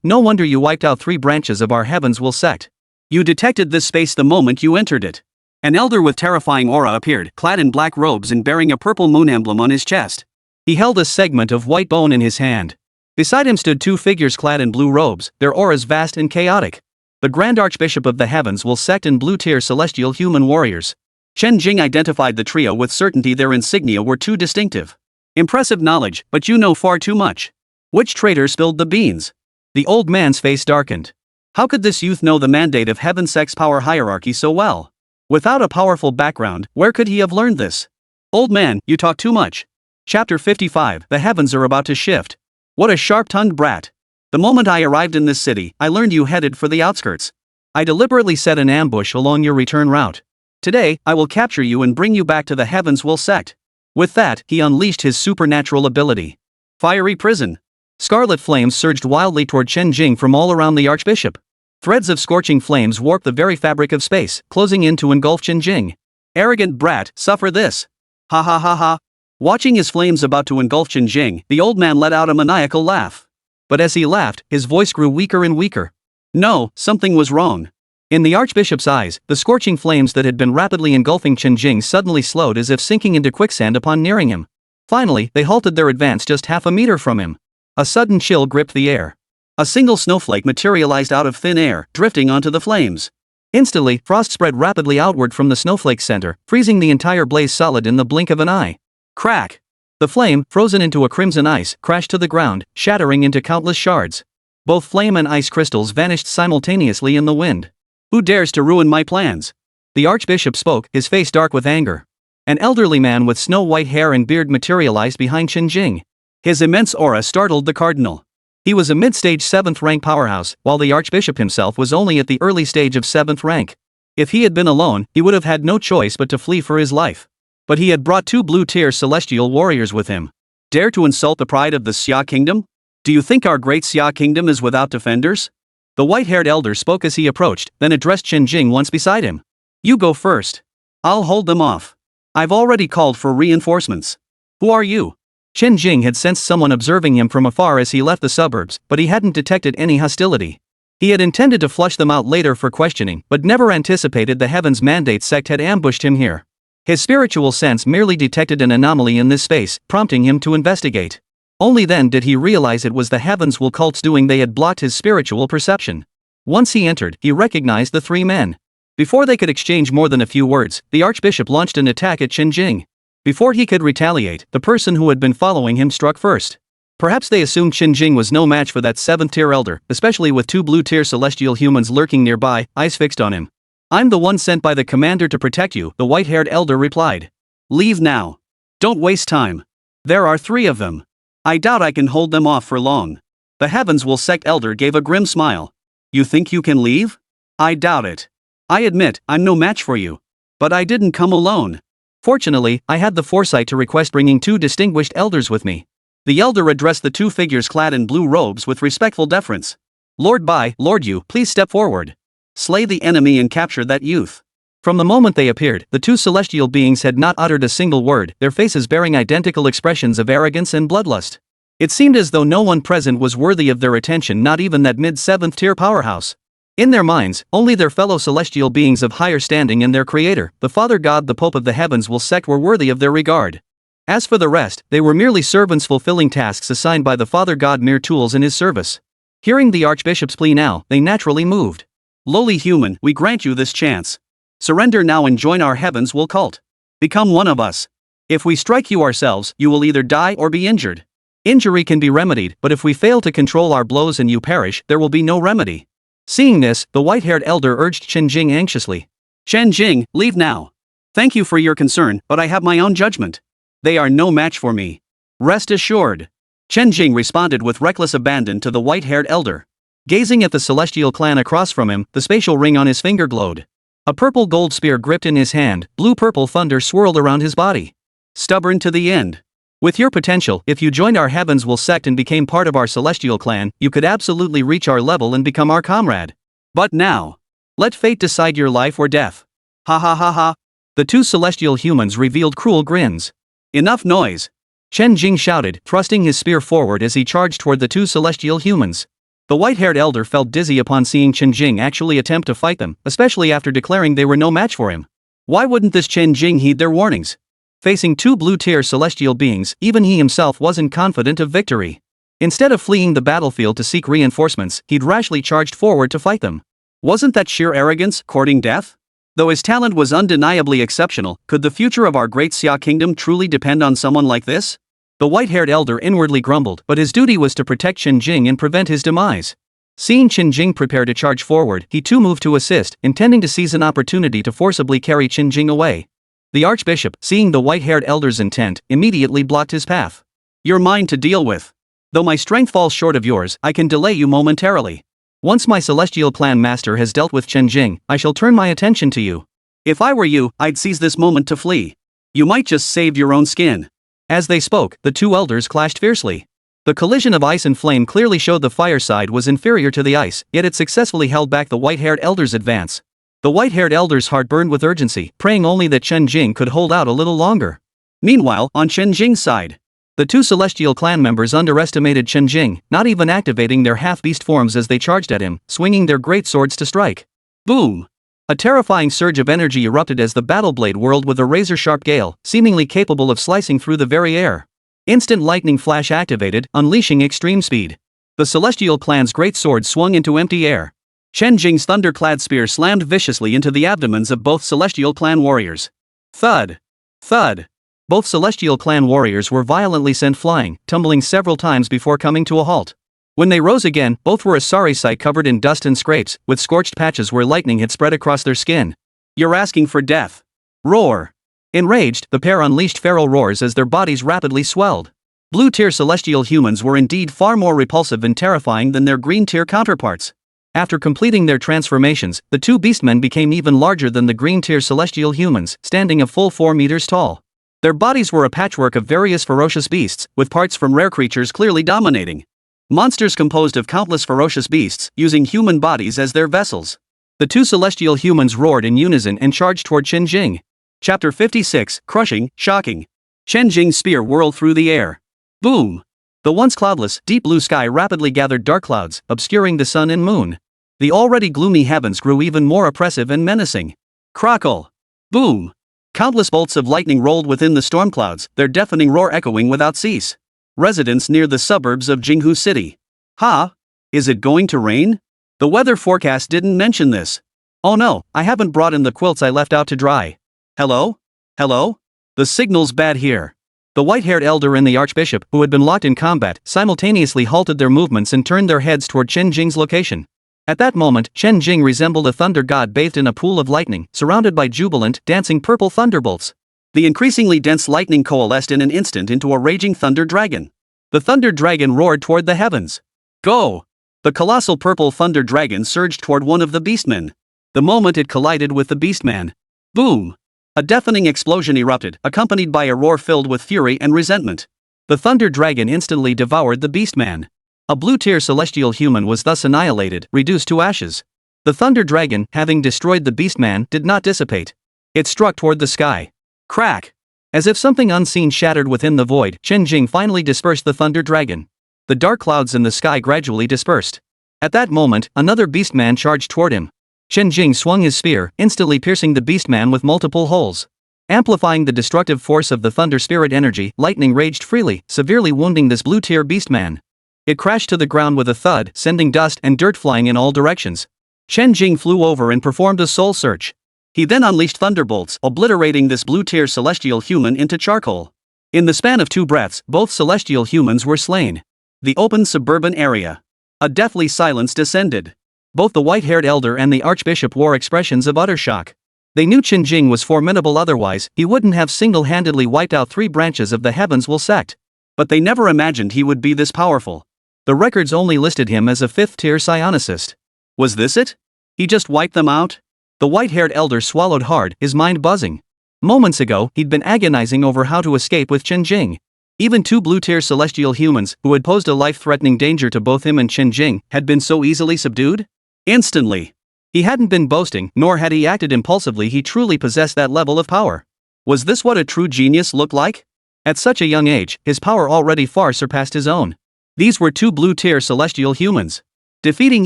No wonder you wiped out 3 branches of our Heavens Will sect. You detected this space the moment you entered it. An elder with terrifying aura appeared, clad in black robes and bearing a purple moon emblem on his chest. He held a segment of white bone in his hand. Beside him stood 2 figures clad in blue robes, their auras vast and chaotic. The Grand Archbishop of the Heavens Will sect and blue-tier celestial human warriors. Chen Jing identified the trio with certainty. Their insignia were too distinctive. Impressive knowledge, but you know far too much. Which traitor spilled the beans? The old man's face darkened. How could this youth know the mandate of Heaven Sect's power hierarchy so well? Without a powerful background, where could he have learned this? Old man, you talk too much. Chapter 55. The heavens are about to shift. What a sharp-tongued brat. The moment I arrived in this city, I learned you headed for the outskirts. I deliberately set an ambush along your return route. Today, I will capture you and bring you back to the Heavens Will sect. With that, he unleashed his supernatural ability. Fiery prison. Scarlet flames surged wildly toward Chen Jing from all around the Archbishop. Threads of scorching flames warped the very fabric of space, closing in to engulf Chen Jing. Arrogant brat, suffer this. Ha ha ha ha. Watching his flames about to engulf Chen Jing, the old man let out a maniacal laugh. But as he laughed, his voice grew weaker and weaker. No, something was wrong. In the Archbishop's eyes, the scorching flames that had been rapidly engulfing Chen Jing suddenly slowed as if sinking into quicksand upon nearing him. Finally, they halted their advance just half a meter from him. A sudden chill gripped the air. A single snowflake materialized out of thin air, drifting onto the flames. Instantly, frost spread rapidly outward from the snowflake's center, freezing the entire blaze solid in the blink of an eye. Crack! The flame, frozen into a crimson ice, crashed to the ground, shattering into countless shards. Both flame and ice crystals vanished simultaneously in the wind. Who dares to ruin my plans? The Archbishop spoke, his face dark with anger. An elderly man with snow-white hair and beard materialized behind Chen Jing. His immense aura startled the cardinal. He was a mid-stage 7th rank powerhouse, while the Archbishop himself was only at the early stage of 7th rank. If he had been alone, he would have had no choice but to flee for his life. But he had brought 2 blue-tier celestial warriors with him. Dare to insult the pride of the Xia Kingdom? Do you think our great Xia Kingdom is without defenders? The white-haired elder spoke as he approached, then addressed Chen Jing once beside him. You go first. I'll hold them off. I've already called for reinforcements. Who are you? Chen Jing had sensed someone observing him from afar as he left the suburbs, but he hadn't detected any hostility. He had intended to flush them out later for questioning, but never anticipated the Heaven's Mandate sect had ambushed him here. His spiritual sense merely detected an anomaly in this space, prompting him to investigate. Only then did he realize it was the Heavens Will cult's doing. They had blocked his spiritual perception. Once he entered, he recognized the 3 men. Before they could exchange more than a few words, the Archbishop launched an attack at Chen Jing. Before he could retaliate, the person who had been following him struck first. Perhaps they assumed Chen Jing was no match for that 7th-tier elder, especially with 2 blue-tier celestial humans lurking nearby, eyes fixed on him. I'm the one sent by the commander to protect you, the white-haired elder replied. Leave now. Don't waste time. There are 3 of them. I doubt I can hold them off for long. The Heavens Will sect elder gave a grim smile. You think you can leave? I doubt it. I admit, I'm no match for you. But I didn't come alone. Fortunately, I had the foresight to request bringing 2 distinguished elders with me. The elder addressed the 2 figures clad in blue robes with respectful deference. Lord Bai, Lord Yu, please step forward. Slay the enemy and capture that youth. From the moment they appeared, the 2 celestial beings had not uttered a single word, their faces bearing identical expressions of arrogance and bloodlust. It seemed as though no one present was worthy of their attention, not even that mid-7th tier powerhouse. In their minds, only their fellow celestial beings of higher standing and their creator, the Father God, the Pope of the Heavens Will sect, were worthy of their regard. As for the rest, they were merely servants fulfilling tasks assigned by the Father God, mere tools in his service. Hearing the Archbishop's plea now, they naturally moved. Lowly human, we grant you this chance. Surrender now and join our Heavens Will cult. Become one of us. If we strike you ourselves, you will either die or be injured. Injury can be remedied, but if we fail to control our blows and you perish, there will be no remedy. Seeing this, the white-haired elder urged Chen Jing anxiously. Chen Jing, leave now. Thank you for your concern, but I have my own judgment. They are no match for me. Rest assured. Chen Jing responded with reckless abandon to the white-haired elder. Gazing at the celestial clan across from him, the spatial ring on his finger glowed. A purple gold spear gripped in his hand, blue-purple thunder swirled around his body. Stubborn to the end. With your potential, if you joined our heavens will sect and became part of our celestial clan, you could absolutely reach our level and become our comrade. But now, let fate decide your life or death. Ha ha ha ha. The two celestial humans revealed cruel grins. Enough noise. Chen Jing shouted, thrusting his spear forward as he charged toward the two celestial humans. The white-haired elder felt dizzy upon seeing Chen Jing actually attempt to fight them, especially after declaring they were no match for him. Why wouldn't this Chen Jing heed their warnings? Facing two blue-tier celestial beings, even he himself wasn't confident of victory. Instead of fleeing the battlefield to seek reinforcements, he'd rashly charged forward to fight them. Wasn't that sheer arrogance, courting death? Though his talent was undeniably exceptional, could the future of our great Xia kingdom truly depend on someone like this? The white-haired elder inwardly grumbled, but his duty was to protect Chen Jing and prevent his demise. Seeing Chen Jing prepare to charge forward, he too moved to assist, intending to seize an opportunity to forcibly carry Chen Jing away. The archbishop, seeing the white-haired elder's intent, immediately blocked his path. You're mine to deal with. Though my strength falls short of yours, I can delay you momentarily. Once my celestial clan master has dealt with Chen Jing, I shall turn my attention to you. If I were you, I'd seize this moment to flee. You might just save your own skin. As they spoke, the two elders clashed fiercely. The collision of ice and flame clearly showed the fire side was inferior to the ice, yet it successfully held back the white-haired elder's advance. The white-haired elder's heart burned with urgency, praying only that Chen Jing could hold out a little longer. Meanwhile, on Chen Jing's side, the two celestial clan members underestimated Chen Jing, not even activating their half-beast forms as they charged at him, swinging their great swords to strike. Boom! A terrifying surge of energy erupted as the battle blade whirled with a razor-sharp gale, seemingly capable of slicing through the very air. Instant lightning flash activated, unleashing extreme speed. The celestial clan's great sword swung into empty air. Chen Jing's thunder-clad spear slammed viciously into the abdomens of both celestial clan warriors. Thud! Thud! Both celestial clan warriors were violently sent flying, tumbling several times before coming to a halt. When they rose again, both were a sorry sight covered in dust and scrapes, with scorched patches where lightning had spread across their skin. You're asking for death. Roar! Enraged, the pair unleashed feral roars as their bodies rapidly swelled. Blue-tier celestial humans were indeed far more repulsive and terrifying than their green-tier counterparts. After completing their transformations, the two beastmen became even larger than the green-tier celestial humans, standing a full 4 meters tall. Their bodies were a patchwork of various ferocious beasts, with parts from rare creatures clearly dominating. Monsters composed of countless ferocious beasts, using human bodies as their vessels. The two celestial humans roared in unison and charged toward Chen Jing. Chapter 56, Crushing, Shocking. Chen Jing's spear whirled through the air. Boom! The once cloudless, deep blue sky rapidly gathered dark clouds, obscuring the sun and moon. The already gloomy heavens grew even more oppressive and menacing. Crackle! Boom! Countless bolts of lightning rolled within the storm clouds, their deafening roar echoing without cease. Residents near the suburbs of Jinghu City. Ha! Is it going to rain? The weather forecast didn't mention this. Oh no, I haven't brought in the quilts I left out to dry. Hello? Hello? The signal's bad here. The white-haired elder and the archbishop, who had been locked in combat, simultaneously halted their movements and turned their heads toward Chen Jing's location. At that moment, Chen Jing resembled a thunder god bathed in a pool of lightning, surrounded by jubilant, dancing purple thunderbolts. The increasingly dense lightning coalesced in an instant into a raging thunder dragon. The thunder dragon roared toward the heavens. Go! The colossal purple thunder dragon surged toward one of the beastmen. The moment it collided with the beastman. Boom! A deafening explosion erupted, accompanied by a roar filled with fury and resentment. The thunder dragon instantly devoured the beastman. A blue-tier celestial human was thus annihilated, reduced to ashes. The thunder dragon, having destroyed the beastman, did not dissipate. It struck toward the sky. Crack! As if something unseen shattered within the void, Chen Jing finally dispersed the thunder dragon. The dark clouds in the sky gradually dispersed. At that moment, another beastman charged toward him. Chen Jing swung his spear, instantly piercing the beastman with multiple holes. Amplifying the destructive force of the thunder spirit energy, lightning raged freely, severely wounding this blue-tier beastman. It crashed to the ground with a thud, sending dust and dirt flying in all directions. Chen Jing flew over and performed a soul search. He then unleashed thunderbolts, obliterating this blue-tier celestial human into charcoal. In the span of 2 breaths, both celestial humans were slain. The open suburban area. A deathly silence descended. Both the white-haired elder and the archbishop wore expressions of utter shock. They knew Chen Jing was formidable, otherwise he wouldn't have single-handedly wiped out 3 branches of the Heavens Will sect. But they never imagined he would be this powerful. The records only listed him as a 5th-tier psionicist. Was this it? He just wiped them out? The white-haired elder swallowed hard, his mind buzzing. Moments ago, he'd been agonizing over how to escape with Chen Jing. Even 2 blue-tier celestial humans, who had posed a life-threatening danger to both him and Chen Jing, had been so easily subdued? Instantly. He hadn't been boasting, nor had he acted impulsively. He truly possessed that level of power. Was this what a true genius looked like? At such a young age, his power already far surpassed his own. These were 2 blue-tier celestial humans. Defeating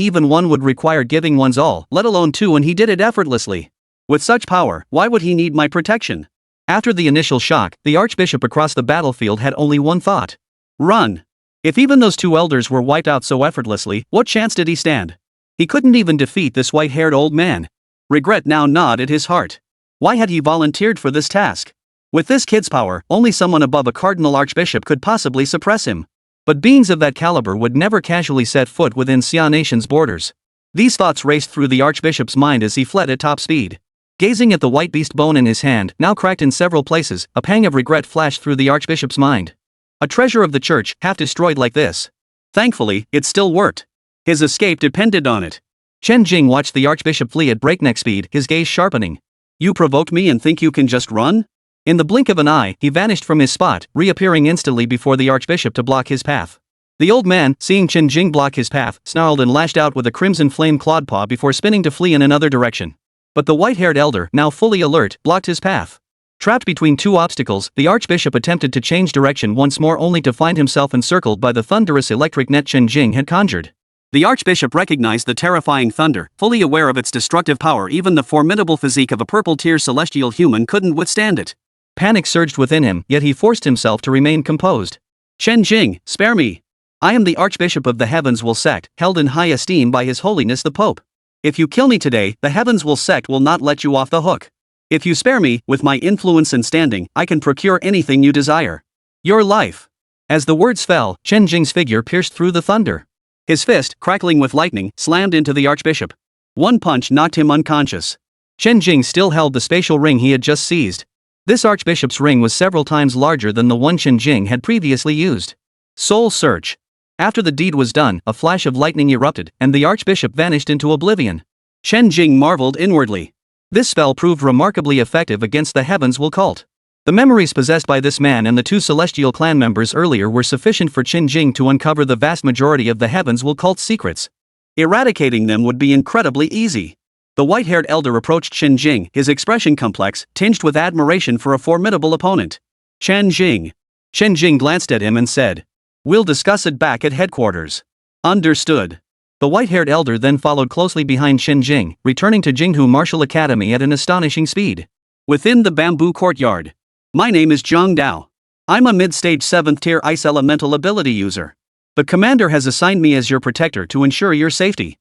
even one would require giving one's all, let alone 2, and he did it effortlessly. With such power, why would he need my protection? After the initial shock, the archbishop across the battlefield had only one thought. Run. If even those 2 elders were wiped out so effortlessly, what chance did he stand? He couldn't even defeat this white-haired old man. Regret now gnawed at his heart. Why had he volunteered for this task? With this kid's power, only someone above a cardinal archbishop could possibly suppress him. But beings of that caliber would never casually set foot within Xia Nation's borders. These thoughts raced through the archbishop's mind as he fled at top speed. Gazing at the white beast bone in his hand, now cracked in several places, a pang of regret flashed through the archbishop's mind. A treasure of the church, half destroyed like this. Thankfully, it still worked. His escape depended on it. Chen Jing watched the archbishop flee at breakneck speed, his gaze sharpening. You provoked me and think you can just run? In the blink of an eye, he vanished from his spot, reappearing instantly before the archbishop to block his path. The old man, seeing Chen Jing block his path, snarled and lashed out with a crimson flame clawed paw before spinning to flee in another direction. But the white-haired elder, now fully alert, blocked his path. Trapped between 2 obstacles, the archbishop attempted to change direction once more, only to find himself encircled by the thunderous electric net Chen Jing had conjured. The archbishop recognized the terrifying thunder, fully aware of its destructive power. Even the formidable physique of a purple-tier celestial human couldn't withstand it. Panic surged within him, yet he forced himself to remain composed. Chen Jing, spare me. I am the Archbishop of the Heavens Will Sect, held in high esteem by His Holiness the Pope. If you kill me today, the Heavens Will Sect will not let you off the hook. If you spare me, with my influence and standing, I can procure anything you desire. Your life. As the words fell, Chen Jing's figure pierced through the thunder. His fist, crackling with lightning, slammed into the archbishop. One punch knocked him unconscious. Chen Jing still held the spatial ring he had just seized. This archbishop's ring was several times larger than the one Chen Jing had previously used. Soul Search. After the deed was done, a flash of lightning erupted, and the archbishop vanished into oblivion. Chen Jing marveled inwardly. This spell proved remarkably effective against the Heavens Will cult. The memories possessed by this man and the 2 celestial clan members earlier were sufficient for Chen Jing to uncover the vast majority of the Heavens Will cult's secrets. Eradicating them would be incredibly easy. The white-haired elder approached Chen Jing, his expression complex, tinged with admiration for a formidable opponent. Chen Jing. Chen Jing glanced at him and said, "We'll discuss it back at headquarters." Understood. The white-haired elder then followed closely behind Chen Jing, returning to Jinghu Martial Academy at an astonishing speed. Within the bamboo courtyard. My name is Zhang Dao. I'm a mid-stage 7th-tier ice elemental ability user. The commander has assigned me as your protector to ensure your safety.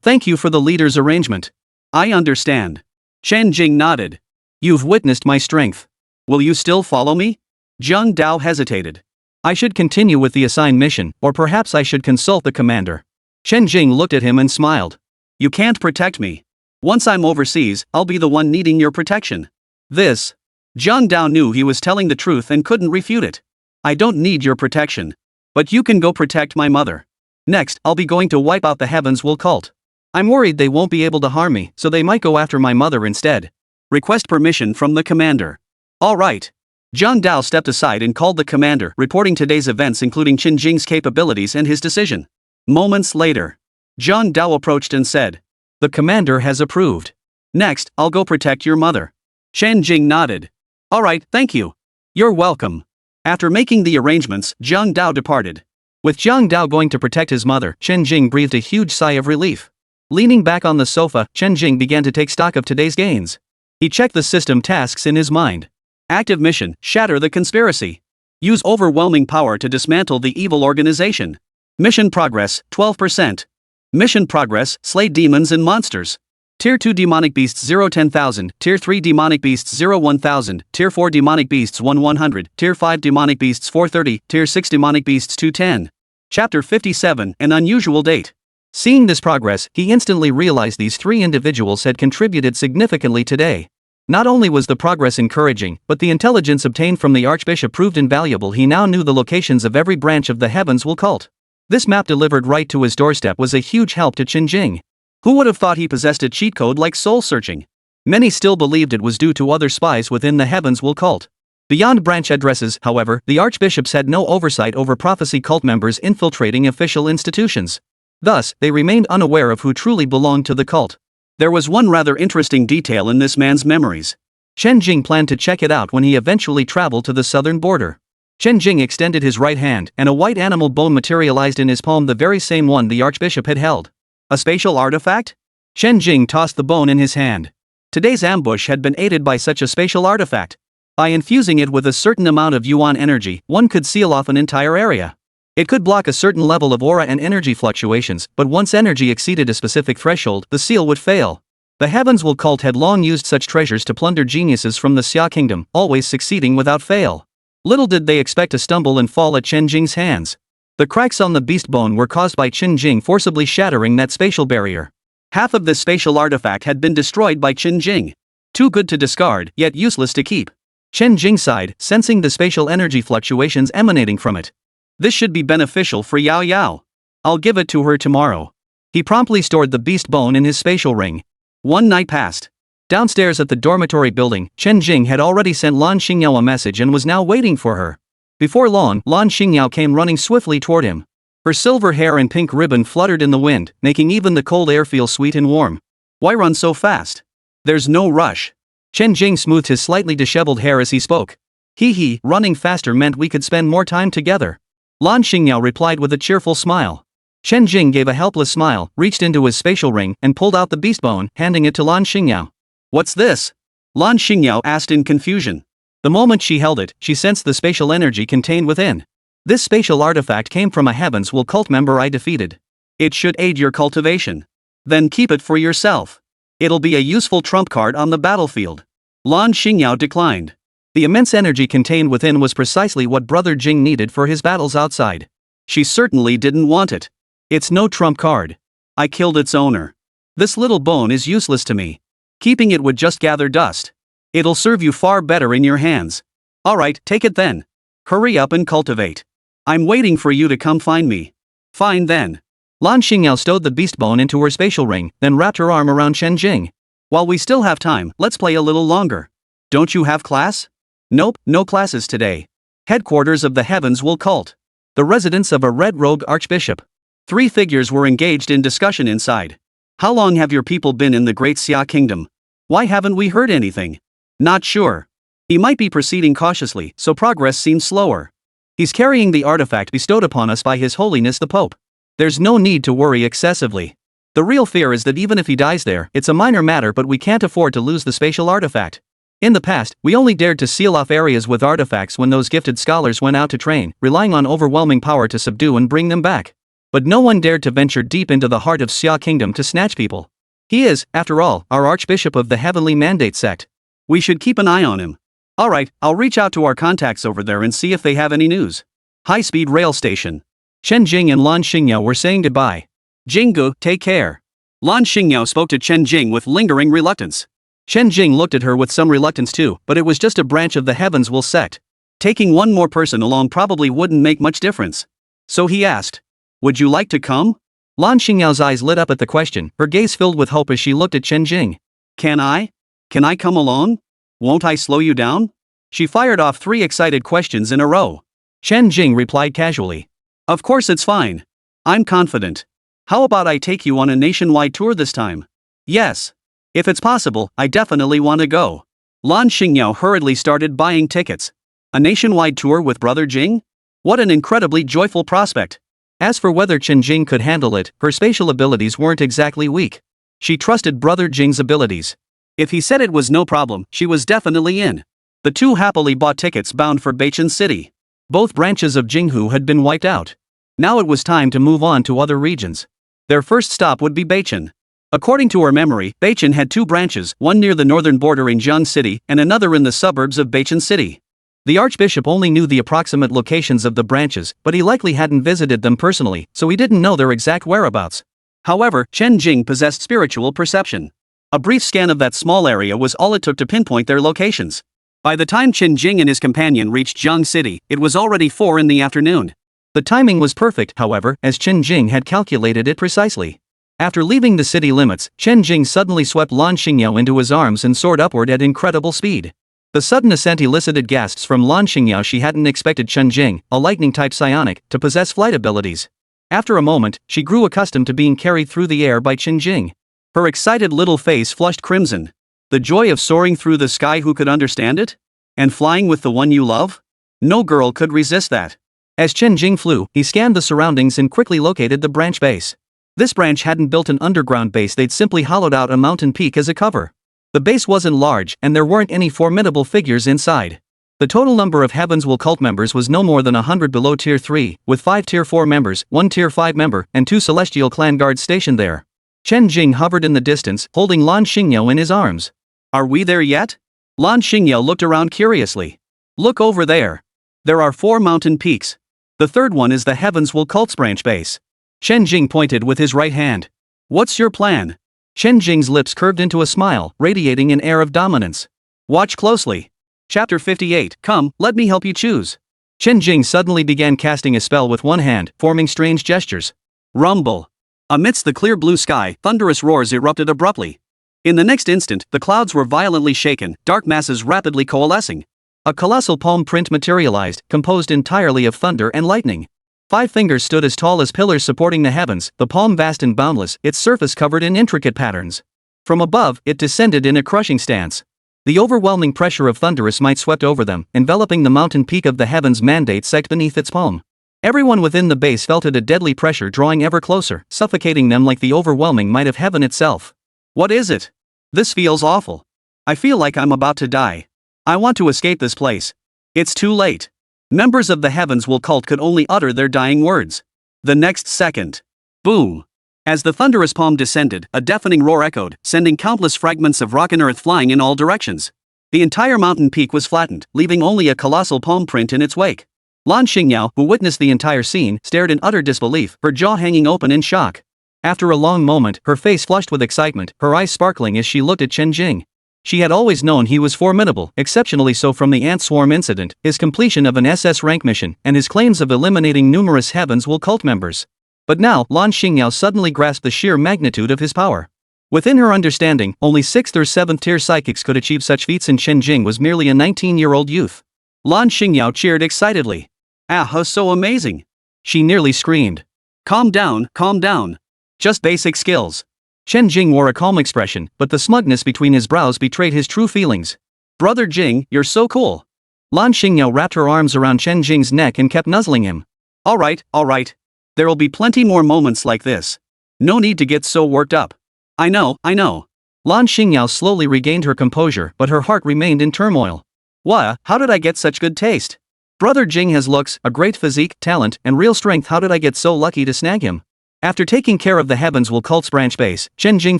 Thank you for the leader's arrangement. I understand. Chen Jing nodded. You've witnessed my strength. Will you still follow me? Zhang Dao hesitated. I should continue with the assigned mission, or perhaps I should consult the commander. Chen Jing looked at him and smiled. You can't protect me. Once I'm overseas, I'll be the one needing your protection. Zhang Dao knew he was telling the truth and couldn't refute it. I don't need your protection. But you can go protect my mother. Next, I'll be going to wipe out the Heavens Will cult. I'm worried they won't be able to harm me, so they might go after my mother instead. Request permission from the commander. All right. Zhang Dao stepped aside and called the commander, reporting today's events including Chen Jing's capabilities and his decision. Moments later, Zhang Dao approached and said, "The commander has approved. Next, I'll go protect your mother." Chen Jing nodded. "All right, thank you." "You're welcome." After making the arrangements, Zhang Dao departed. With Zhang Dao going to protect his mother, Chen Jing breathed a huge sigh of relief. Leaning back on the sofa, Chen Jing began to take stock of today's gains. He checked the system tasks in his mind. Active mission, shatter the conspiracy. Use overwhelming power to dismantle the evil organization. Mission progress, 12%. Mission progress, slay demons and monsters. Tier 2 demonic beasts 0 10,000, Tier 3 demonic beasts 0 1000, Tier 4 demonic beasts 100, Tier 5 demonic beasts 430, Tier 6 demonic beasts 210. Chapter 57, An Unusual Date. Seeing this progress, he instantly realized these 3 individuals had contributed significantly today. Not only was the progress encouraging, but the intelligence obtained from the Archbishop proved invaluable. He now knew the locations of every branch of the Heavens Will cult. This map delivered right to his doorstep was a huge help to Chen Jing. Who would have thought he possessed a cheat code like soul searching? Many still believed it was due to other spies within the Heavens Will cult. Beyond branch addresses, however, the archbishops had no oversight over prophecy cult members infiltrating official institutions. Thus, they remained unaware of who truly belonged to the cult. There was one rather interesting detail in this man's memories. Chen Jing planned to check it out when he eventually traveled to the southern border. Chen Jing extended his right hand, and a white animal bone materialized in his palm, the very same one the archbishop had held. A spatial artifact? Chen Jing tossed the bone in his hand. Today's ambush had been aided by such a spatial artifact. By infusing it with a certain amount of yuan energy, one could seal off an entire area. It could block a certain level of aura and energy fluctuations, but once energy exceeded a specific threshold, the seal would fail. The Heavens Will cult had long used such treasures to plunder geniuses from the Xia kingdom, always succeeding without fail. Little did they expect to stumble and fall at Chen Jing's hands. The cracks on the beast bone were caused by Chen Jing forcibly shattering that spatial barrier. Half of this spatial artifact had been destroyed by Chen Jing. Too good to discard, yet useless to keep. Chen Jing sighed, sensing the spatial energy fluctuations emanating from it. This should be beneficial for Yao Yao. I'll give it to her tomorrow. He promptly stored the beast bone in his spatial ring. One night passed. Downstairs at the dormitory building, Chen Jing had already sent Lan Xingyao a message and was now waiting for her. Before long, Lan Xingyao came running swiftly toward him. Her silver hair and pink ribbon fluttered in the wind, making even the cold air feel sweet and warm. Why run so fast? There's no rush. Chen Jing smoothed his slightly disheveled hair as he spoke. Hee, running faster meant we could spend more time together. Lan Xingyao replied with a cheerful smile. Chen Jing gave a helpless smile, reached into his spatial ring, and pulled out the beast bone, handing it to Lan Xingyao. What's this? Lan Xingyao asked in confusion. The moment she held it, she sensed the spatial energy contained within. This spatial artifact came from a Heavens Will cult member I defeated. It should aid your cultivation. Then keep it for yourself. It'll be a useful trump card on the battlefield. Lan Xingyao declined. The immense energy contained within was precisely what Brother Jing needed for his battles outside. She certainly didn't want it. It's no trump card. I killed its owner. This little bone is useless to me. Keeping it would just gather dust. It'll serve you far better in your hands. Alright, take it then. Hurry up and cultivate. I'm waiting for you to come find me. Fine then. Lan Xingyao stowed the beast bone into her spatial ring, then wrapped her arm around Chen Jing. While we still have time, let's play a little longer. Don't you have class? Nope, no classes today. Headquarters of the Heavens Will cult. The residence of a red-robed archbishop. 3 figures were engaged in discussion inside. How long have your people been in the Great Xia Kingdom? Why haven't we heard anything? Not sure. He might be proceeding cautiously, so progress seems slower. He's carrying the artifact bestowed upon us by His Holiness the Pope. There's no need to worry excessively. The real fear is that even if he dies there, it's a minor matter, but we can't afford to lose the spatial artifact. In the past, we only dared to seal off areas with artifacts when those gifted scholars went out to train, relying on overwhelming power to subdue and bring them back. But no one dared to venture deep into the heart of Xia Kingdom to snatch people. He is, after all, our Archbishop of the Heavenly Mandate sect. We should keep an eye on him. Alright, I'll reach out to our contacts over there and see if they have any news. High-speed rail station. Chen Jing and Lan Xingyao were saying goodbye. Jinggu, take care. Lan Xingyao spoke to Chen Jing with lingering reluctance. Chen Jing looked at her with some reluctance too, but it was just a branch of the Heavens Will sect. Taking one more person along probably wouldn't make much difference. So he asked, would you like to come? Lan Xingyao's eyes lit up at the question, her gaze filled with hope as she looked at Chen Jing. Can I? Can I come along? Won't I slow you down? She fired off 3 excited questions in a row. Chen Jing replied casually. Of course it's fine. I'm confident. How about I take you on a nationwide tour this time? Yes. If it's possible, I definitely want to go. Lan Xingyao hurriedly started buying tickets. A nationwide tour with Brother Jing? What an incredibly joyful prospect. As for whether Chen Jing could handle it, her spatial abilities weren't exactly weak. She trusted Brother Jing's abilities. If he said it was no problem, she was definitely in. The two happily bought tickets bound for Beichen City. Both branches of Jinghu had been wiped out. Now it was time to move on to other regions. Their first stop would be Beichen. According to her memory, Beichen had 2 branches, one near the northern border in Jiang City and another in the suburbs of Beichen City. The Archbishop only knew the approximate locations of the branches, but he likely hadn't visited them personally, so he didn't know their exact whereabouts. However, Chen Jing possessed spiritual perception. A brief scan of that small area was all it took to pinpoint their locations. By the time Chen Jing and his companion reached Jiang City, it was already 4 in the afternoon. The timing was perfect, however, as Chen Jing had calculated it precisely. After leaving the city limits, Chen Jing suddenly swept Lan Xingyao into his arms and soared upward at incredible speed. The sudden ascent elicited gasps from Lan Xingyao. She hadn't expected Chen Jing, a lightning-type psionic, to possess flight abilities. After a moment, she grew accustomed to being carried through the air by Chen Jing. Her excited little face flushed crimson. The joy of soaring through the sky, who could understand it? And flying with the one you love? No girl could resist that. As Chen Jing flew, he scanned the surroundings and quickly located the branch base. This branch hadn't built an underground base, they'd simply hollowed out a mountain peak as a cover. The base wasn't large, and there weren't any formidable figures inside. The total number of Heaven's Will cult members was no more than 100 below Tier 3, with 5 Tier 4 members, 1 Tier 5 member, and 2 Celestial Clan guards stationed there. Chen Jing hovered in the distance, holding Lan Xingyao in his arms. Are we there yet? Lan Xingyao looked around curiously. Look over there. There are 4 mountain peaks. The third one is the Heaven's Will cult's branch base. Chen Jing pointed with his right hand. What's your plan? Chen Jing's lips curved into a smile, radiating an air of dominance. Watch closely. Chapter 58. Come, let me help you choose. Chen Jing suddenly began casting a spell with one hand, forming strange gestures. Rumble. Amidst the clear blue sky, thunderous roars erupted abruptly. In the next instant, the clouds were violently shaken, dark masses rapidly coalescing. A colossal palm print materialized, composed entirely of thunder and lightning. 5 fingers stood as tall as pillars supporting the heavens, the palm vast and boundless, its surface covered in intricate patterns. From above, it descended in a crushing stance. The overwhelming pressure of thunderous might swept over them, enveloping the mountain peak of the heavens mandate sect beneath its palm. Everyone within the base felt it, a deadly pressure drawing ever closer, suffocating them like the overwhelming might of heaven itself. What is it? This feels awful. I feel like I'm about to die. I want to escape this place. It's too late. Members of the Heaven's Will cult could only utter their dying words. The next second. Boom. As the thunderous palm descended, a deafening roar echoed, sending countless fragments of rock and earth flying in all directions. The entire mountain peak was flattened, leaving only a colossal palm print in its wake. Lan Xingyao, who witnessed the entire scene, stared in utter disbelief, her jaw hanging open in shock. After a long moment, her face flushed with excitement, her eyes sparkling as she looked at Chen Jing. She had always known he was formidable, exceptionally so from the ant swarm incident, his completion of an SS rank mission, and his claims of eliminating numerous Heaven's Will cult members. But now, Lan Xingyao suddenly grasped the sheer magnitude of his power. Within her understanding, only 6th or 7th tier psychics could achieve such feats, and Chen Jing was merely a 19-year-old youth. Lan Xingyao cheered excitedly. Ah, so amazing! She nearly screamed. Calm down, calm down. Just basic skills. Chen Jing wore a calm expression, but the smugness between his brows betrayed his true feelings. Brother Jing, you're so cool. Lan Xingyao wrapped her arms around Chen Jing's neck and kept nuzzling him. Alright. There'll be plenty more moments like this. No need to get so worked up. I know. Lan Xingyao slowly regained her composure, but her heart remained in turmoil. How did I get such good taste? Brother Jing has looks, a great physique, talent, and real strength. How did I get so lucky to snag him? After taking care of the Heaven's Will cult's branch base, Chen Jing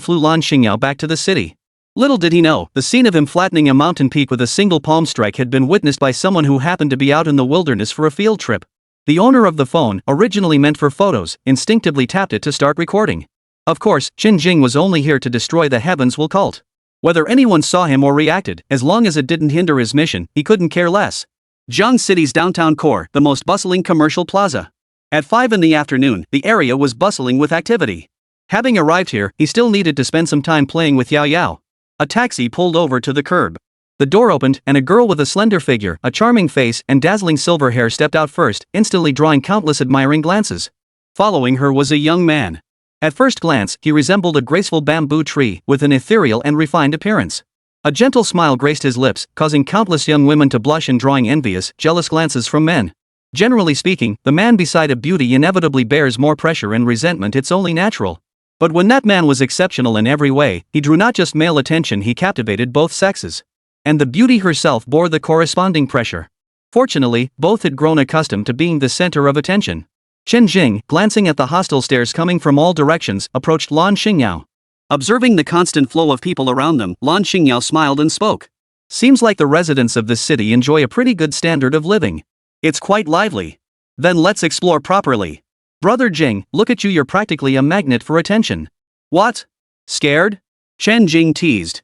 flew Lan Xingyao back to the city. Little did he know, the scene of him flattening a mountain peak with a single palm strike had been witnessed by someone who happened to be out in the wilderness for a field trip. The owner of the phone, originally meant for photos, instinctively tapped it to start recording. Of course, Chen Jing was only here to destroy the Heaven's Will cult. Whether anyone saw him or reacted, as long as it didn't hinder his mission, he couldn't care less. Jiang City's downtown core, the most bustling commercial plaza. At 5 in the afternoon, the area was bustling with activity. Having arrived here, he still needed to spend some time playing with Yao Yao. A taxi pulled over to the curb. The door opened, and a girl with a slender figure, a charming face, and dazzling silver hair stepped out first, instantly drawing countless admiring glances. Following her was a young man. At first glance, he resembled a graceful bamboo tree, with an ethereal and refined appearance. A gentle smile graced his lips, causing countless young women to blush and drawing envious, jealous glances from men. Generally speaking, the man beside a beauty inevitably bears more pressure and resentment. It's only natural. But when that man was exceptional in every way, he drew not just male attention, he captivated both sexes. And the beauty herself bore the corresponding pressure. Fortunately, both had grown accustomed to being the center of attention. Chen Jing, glancing at the hostile stares coming from all directions, approached Lan Xingyao. Observing the constant flow of people around them, Lan Xingyao smiled and spoke. Seems like the residents of this city enjoy a pretty good standard of living. It's quite lively. Then let's explore properly. Brother Jing, look at you, you're practically a magnet for attention. What? Scared? Chen Jing teased.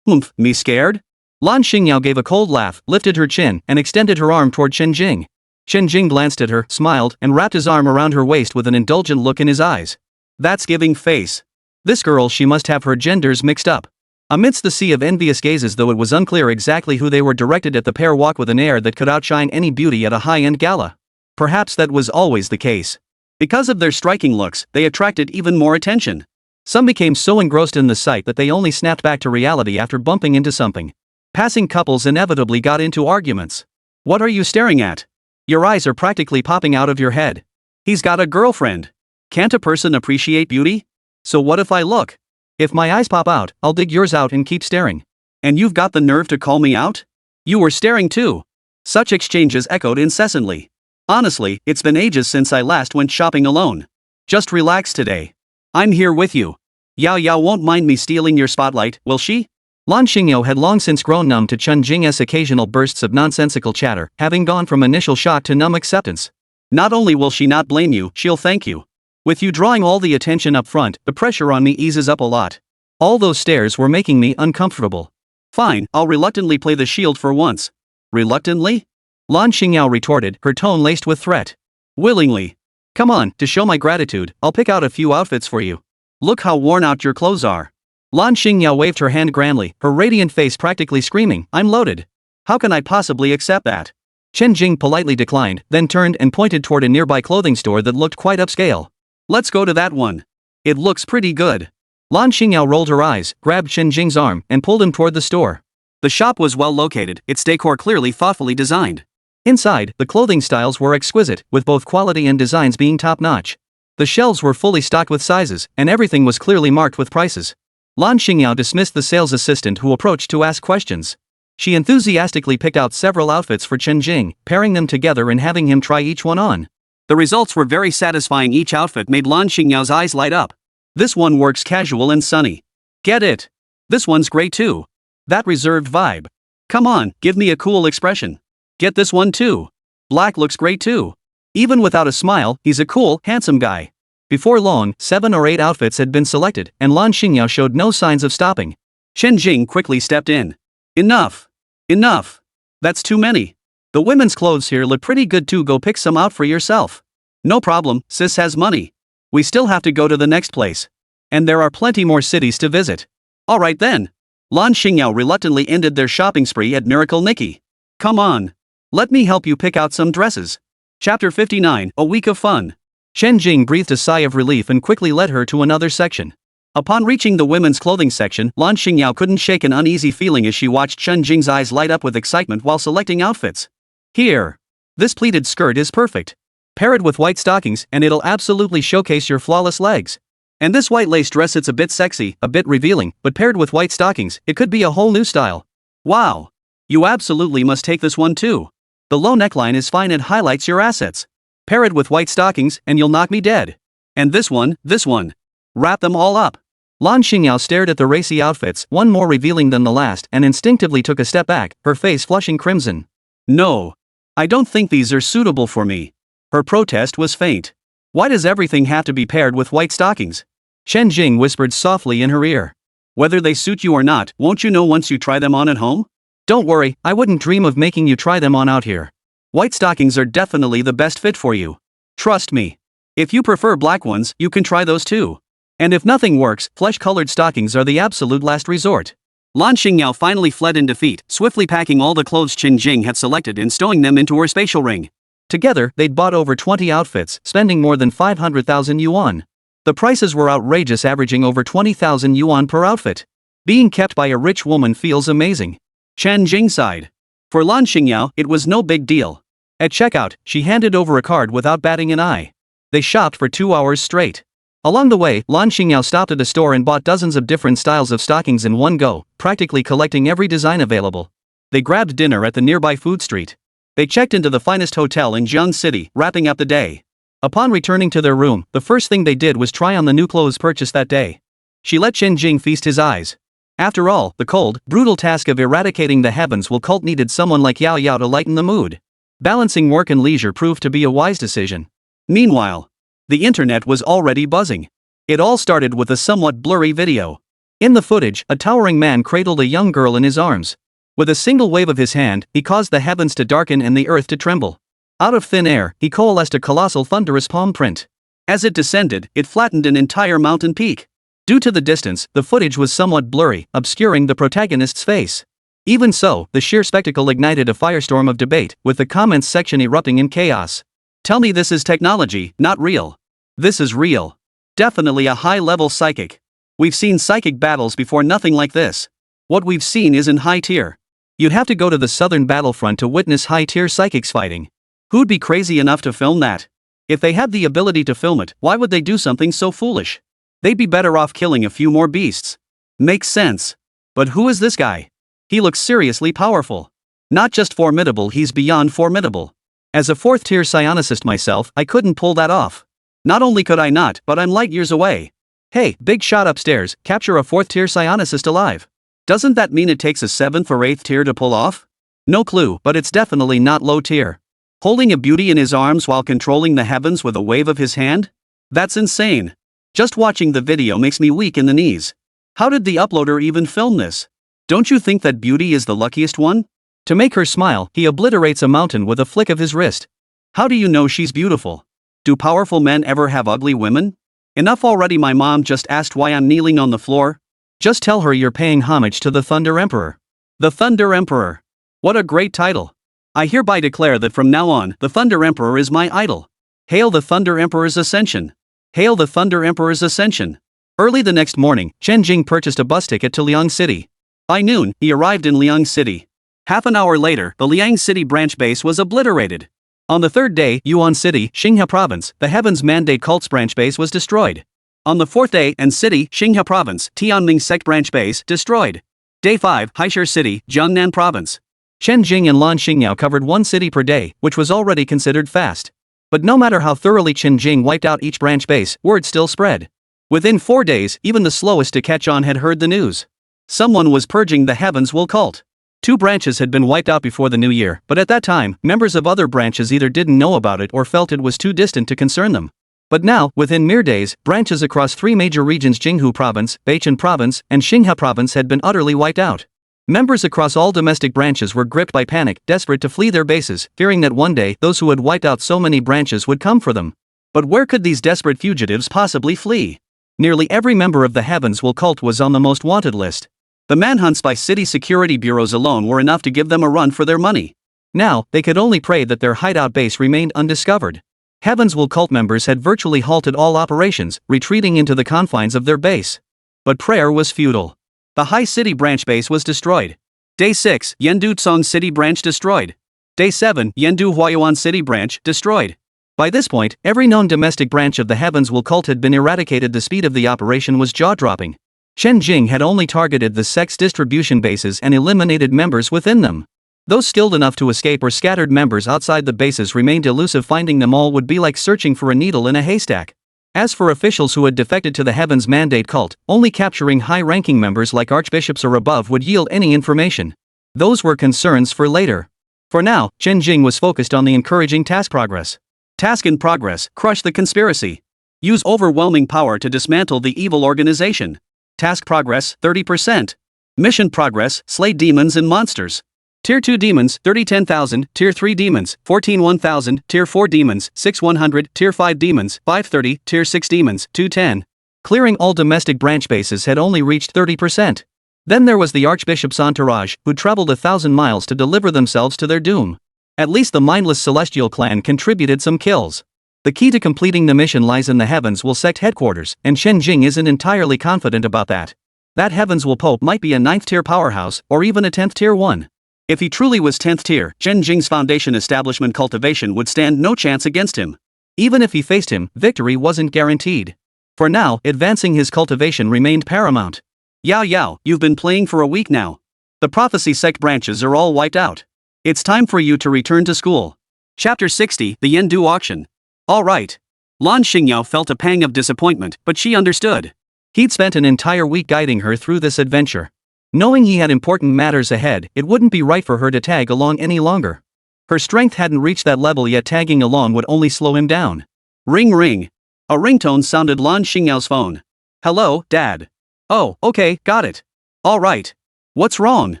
Me scared? Lan Xingyao gave a cold laugh, lifted her chin, and extended her arm toward Chen Jing. Chen Jing glanced at her, smiled, and wrapped his arm around her waist with an indulgent look in his eyes. That's giving face. This girl, she must have her genders mixed up. Amidst the sea of envious gazes, though it was unclear exactly who they were directed at, the pair walked with an air that could outshine any beauty at a high-end gala. Perhaps that was always the case. Because of their striking looks, they attracted even more attention. Some became so engrossed in the sight that they only snapped back to reality after bumping into something. Passing couples inevitably got into arguments. What are you staring at? Your eyes are practically popping out of your head. He's got a girlfriend. Can't a person appreciate beauty? So what if I look? If my eyes pop out, I'll dig yours out and keep staring. And you've got the nerve to call me out? You were staring too. Such exchanges echoed incessantly. Honestly, it's been ages since I last went shopping alone. Just relax today. I'm here with you. Yao Yao won't mind me stealing your spotlight, will she? Lan Xingyao had long since grown numb to Chen Jing's occasional bursts of nonsensical chatter, having gone from initial shock to numb acceptance. Not only will she not blame you, she'll thank you. With you drawing all the attention up front, the pressure on me eases up a lot. All those stares were making me uncomfortable. Fine, I'll reluctantly play the shield for once. Reluctantly? Lan Xingyao retorted, her tone laced with threat. Willingly. Come on, to show my gratitude, I'll pick out a few outfits for you. Look how worn out your clothes are. Lan Xingyao waved her hand grandly, her radiant face practically screaming, I'm loaded. How can I possibly accept that? Chen Jing politely declined, then turned and pointed toward a nearby clothing store that looked quite upscale. Let's go to that one. It looks pretty good. Lan Xingyao rolled her eyes, grabbed Chen Jing's arm, and pulled him toward the store. The shop was well located, its decor clearly thoughtfully designed. Inside, the clothing styles were exquisite, with both quality and designs being top-notch. The shelves were fully stocked with sizes, and everything was clearly marked with prices. Lan Xingyao dismissed the sales assistant who approached to ask questions. She enthusiastically picked out several outfits for Chen Jing, pairing them together and having him try each one on. The results were very satisfying. Each outfit made Lan Xingyao's eyes light up. This one works casual and sunny. Get it? This one's great too. That reserved vibe. Come on, give me a cool expression. Get this one too. Black looks great too. Even without a smile, he's a cool, handsome guy. Before long, 7 or 8 outfits had been selected, and Lan Xingyao showed no signs of stopping. Chen Jing quickly stepped in. Enough. Enough. That's too many. The women's clothes here look pretty good too, go pick some out for yourself. No problem, sis has money. We still have to go to the next place. And there are plenty more cities to visit. Alright then. Lan Xingyao reluctantly ended their shopping spree at Miracle Nikki. Come on. Let me help you pick out some dresses. Chapter 59, A Week of Fun. Chen Jing breathed a sigh of relief and quickly led her to another section. Upon reaching the women's clothing section, Lan Xingyao couldn't shake an uneasy feeling as she watched Chen Jing's eyes light up with excitement while selecting outfits. Here. This pleated skirt is perfect. Pair it with white stockings and it'll absolutely showcase your flawless legs. And this white lace dress, it's a bit sexy, a bit revealing, but paired with white stockings, it could be a whole new style. Wow. You absolutely must take this one too. The low neckline is fine and highlights your assets. Pair it with white stockings and you'll knock me dead. And this one. Wrap them all up. Lan Xingyao stared at the racy outfits, one more revealing than the last, and instinctively took a step back, her face flushing crimson. No. I don't think these are suitable for me. Her protest was faint. Why does everything have to be paired with white stockings? Chen Jing whispered softly in her ear. Whether they suit you or not, won't you know once you try them on at home? Don't worry, I wouldn't dream of making you try them on out here. White stockings are definitely the best fit for you. Trust me. If you prefer black ones, you can try those too. And if nothing works, flesh-colored stockings are the absolute last resort. Lan Xingyao finally fled in defeat, swiftly packing all the clothes Chen Jing had selected and stowing them into her spatial ring. Together, they'd bought over 20 outfits, spending more than 500,000 yuan. The prices were outrageous, averaging over 20,000 yuan per outfit. Being kept by a rich woman feels amazing. Chen Jing sighed. For Lan Xingyao, it was no big deal. At checkout, she handed over a card without batting an eye. They shopped for 2 hours straight. Along the way, Lan Xingyao stopped at a store and bought dozens of different styles of stockings in one go, practically collecting every design available. They grabbed dinner at the nearby food street. They checked into the finest hotel in Jiang City, wrapping up the day. Upon returning to their room, the first thing they did was try on the new clothes purchased that day. She let Chen Jing feast his eyes. After all, the cold, brutal task of eradicating the heavens will cult needed someone like Yao Yao to lighten the mood. Balancing work and leisure proved to be a wise decision. Meanwhile, the internet was already buzzing. It all started with a somewhat blurry video. In the footage, a towering man cradled a young girl in his arms. With a single wave of his hand, he caused the heavens to darken and the earth to tremble. Out of thin air, he coalesced a colossal thunderous palm print. As it descended, it flattened an entire mountain peak. Due to the distance, the footage was somewhat blurry, obscuring the protagonist's face. Even so, the sheer spectacle ignited a firestorm of debate, with the comments section erupting in chaos. Tell me this is technology, not real. This is real. Definitely a high-level psychic. We've seen psychic battles before, nothing like this. What we've seen is in high tier. You'd have to go to the southern battlefront to witness high-tier psychics fighting. Who'd be crazy enough to film that? If they had the ability to film it, why would they do something so foolish? They'd be better off killing a few more beasts. Makes sense. But who is this guy? He looks seriously powerful. Not just formidable, he's beyond formidable. As a 4th-tier psionicist myself, I couldn't pull that off. Not only could I not, but I'm light years away. Hey, big shot upstairs, capture a 4th-tier psionicist alive. Doesn't that mean it takes a 7th or 8th tier to pull off? No clue, but it's definitely not low tier. Holding a beauty in his arms while controlling the heavens with a wave of his hand? That's insane. Just watching the video makes me weak in the knees. How did the uploader even film this? Don't you think that beauty is the luckiest one? To make her smile, he obliterates a mountain with a flick of his wrist. How do you know she's beautiful? Do powerful men ever have ugly women? Enough already, my mom just asked why I'm kneeling on the floor. Just tell her you're paying homage to the Thunder Emperor. The Thunder Emperor. What a great title. I hereby declare that from now on, the Thunder Emperor is my idol. Hail the Thunder Emperor's ascension. Hail the Thunder Emperor's ascension. Early the next morning, Chen Jing purchased a bus ticket to Liang City. By noon, he arrived in Liang City. Half an hour later, the Liang City branch base was obliterated. On the 3rd day, Yuan City, Xinghe Province, the Heaven's Mandate cult's branch base was destroyed. On the 4th day, An City, Xinghe Province, Tianming sect branch base, destroyed. Day 5, Haishir City, Jiangnan Province. Chen Jing and Lan Xingyao covered 1 city per day, which was already considered fast. But no matter how thoroughly Chen Jing wiped out each branch base, word still spread. Within 4 days, even the slowest to catch on had heard the news. Someone was purging the Heavens Will cult. 2 branches had been wiped out before the new year, but at that time, members of other branches either didn't know about it or felt it was too distant to concern them. But now, within mere days, branches across 3 major regions, Jinghu Province, Beichun Province, and Xinghe Province, had been utterly wiped out. Members across all domestic branches were gripped by panic, desperate to flee their bases, fearing that one day those who had wiped out so many branches would come for them. But where could these desperate fugitives possibly flee? Nearly every member of the Heavens Will cult was on the most wanted list. The manhunts by city security bureaus alone were enough to give them a run for their money. Now, they could only pray that their hideout base remained undiscovered. Heavens Will cult members had virtually halted all operations, retreating into the confines of their base. But prayer was futile. The High City branch base was destroyed. Day 6, Yendu Tsong City branch destroyed. Day 7, Yendu Huayuan City branch destroyed. By this point, every known domestic branch of the Heavens Will cult had been eradicated. The speed of the operation was jaw-dropping. Chen Jing had only targeted the sect's distribution bases and eliminated members within them. Those skilled enough to escape or scattered members outside the bases remained elusive. Finding them all would be like searching for a needle in a haystack. As for officials who had defected to the Heaven's Mandate cult, only capturing high-ranking members like archbishops or above would yield any information. Those were concerns for later. For now, Chen Jing was focused on the encouraging task progress. Task in progress: crush the conspiracy. Use overwhelming power to dismantle the evil organization. Task progress, 30%. Mission progress, slay demons and monsters. Tier 2 demons, 30-10,000, Tier 3 demons, 14-1,000, Tier 4 demons, 6-100, Tier 5 demons, 530, Tier 6 demons, 210. Clearing all domestic branch bases had only reached 30%. Then there was the Archbishop's entourage, who traveled 1,000 miles to deliver themselves to their doom. At least the mindless Celestial clan contributed some kills. The key to completing the mission lies in the Heavens Will sect headquarters, and Chen Jing isn't entirely confident about that. That Heavens Will Pope might be a 9th tier powerhouse, or even a 10th tier one. If he truly was 10th tier, Chen Jing's foundation establishment Cultivation would stand no chance against him. Even if he faced him, victory wasn't guaranteed. For now, advancing his cultivation remained paramount. Yao Yao, you've been playing for a week now. The prophecy sect branches are all wiped out. It's time for you to return to school. Chapter 60, The Yendu Auction. Alright. Lan Xingyao felt a pang of disappointment, but she understood. He'd spent an entire week guiding her through this adventure. Knowing he had important matters ahead, it wouldn't be right for her to tag along any longer. Her strength hadn't reached that level yet. Tagging along would only slow him down. Ring ring. A ringtone sounded Lan Xingyao's phone. Hello, Dad. Oh, okay, got it. All right. What's wrong?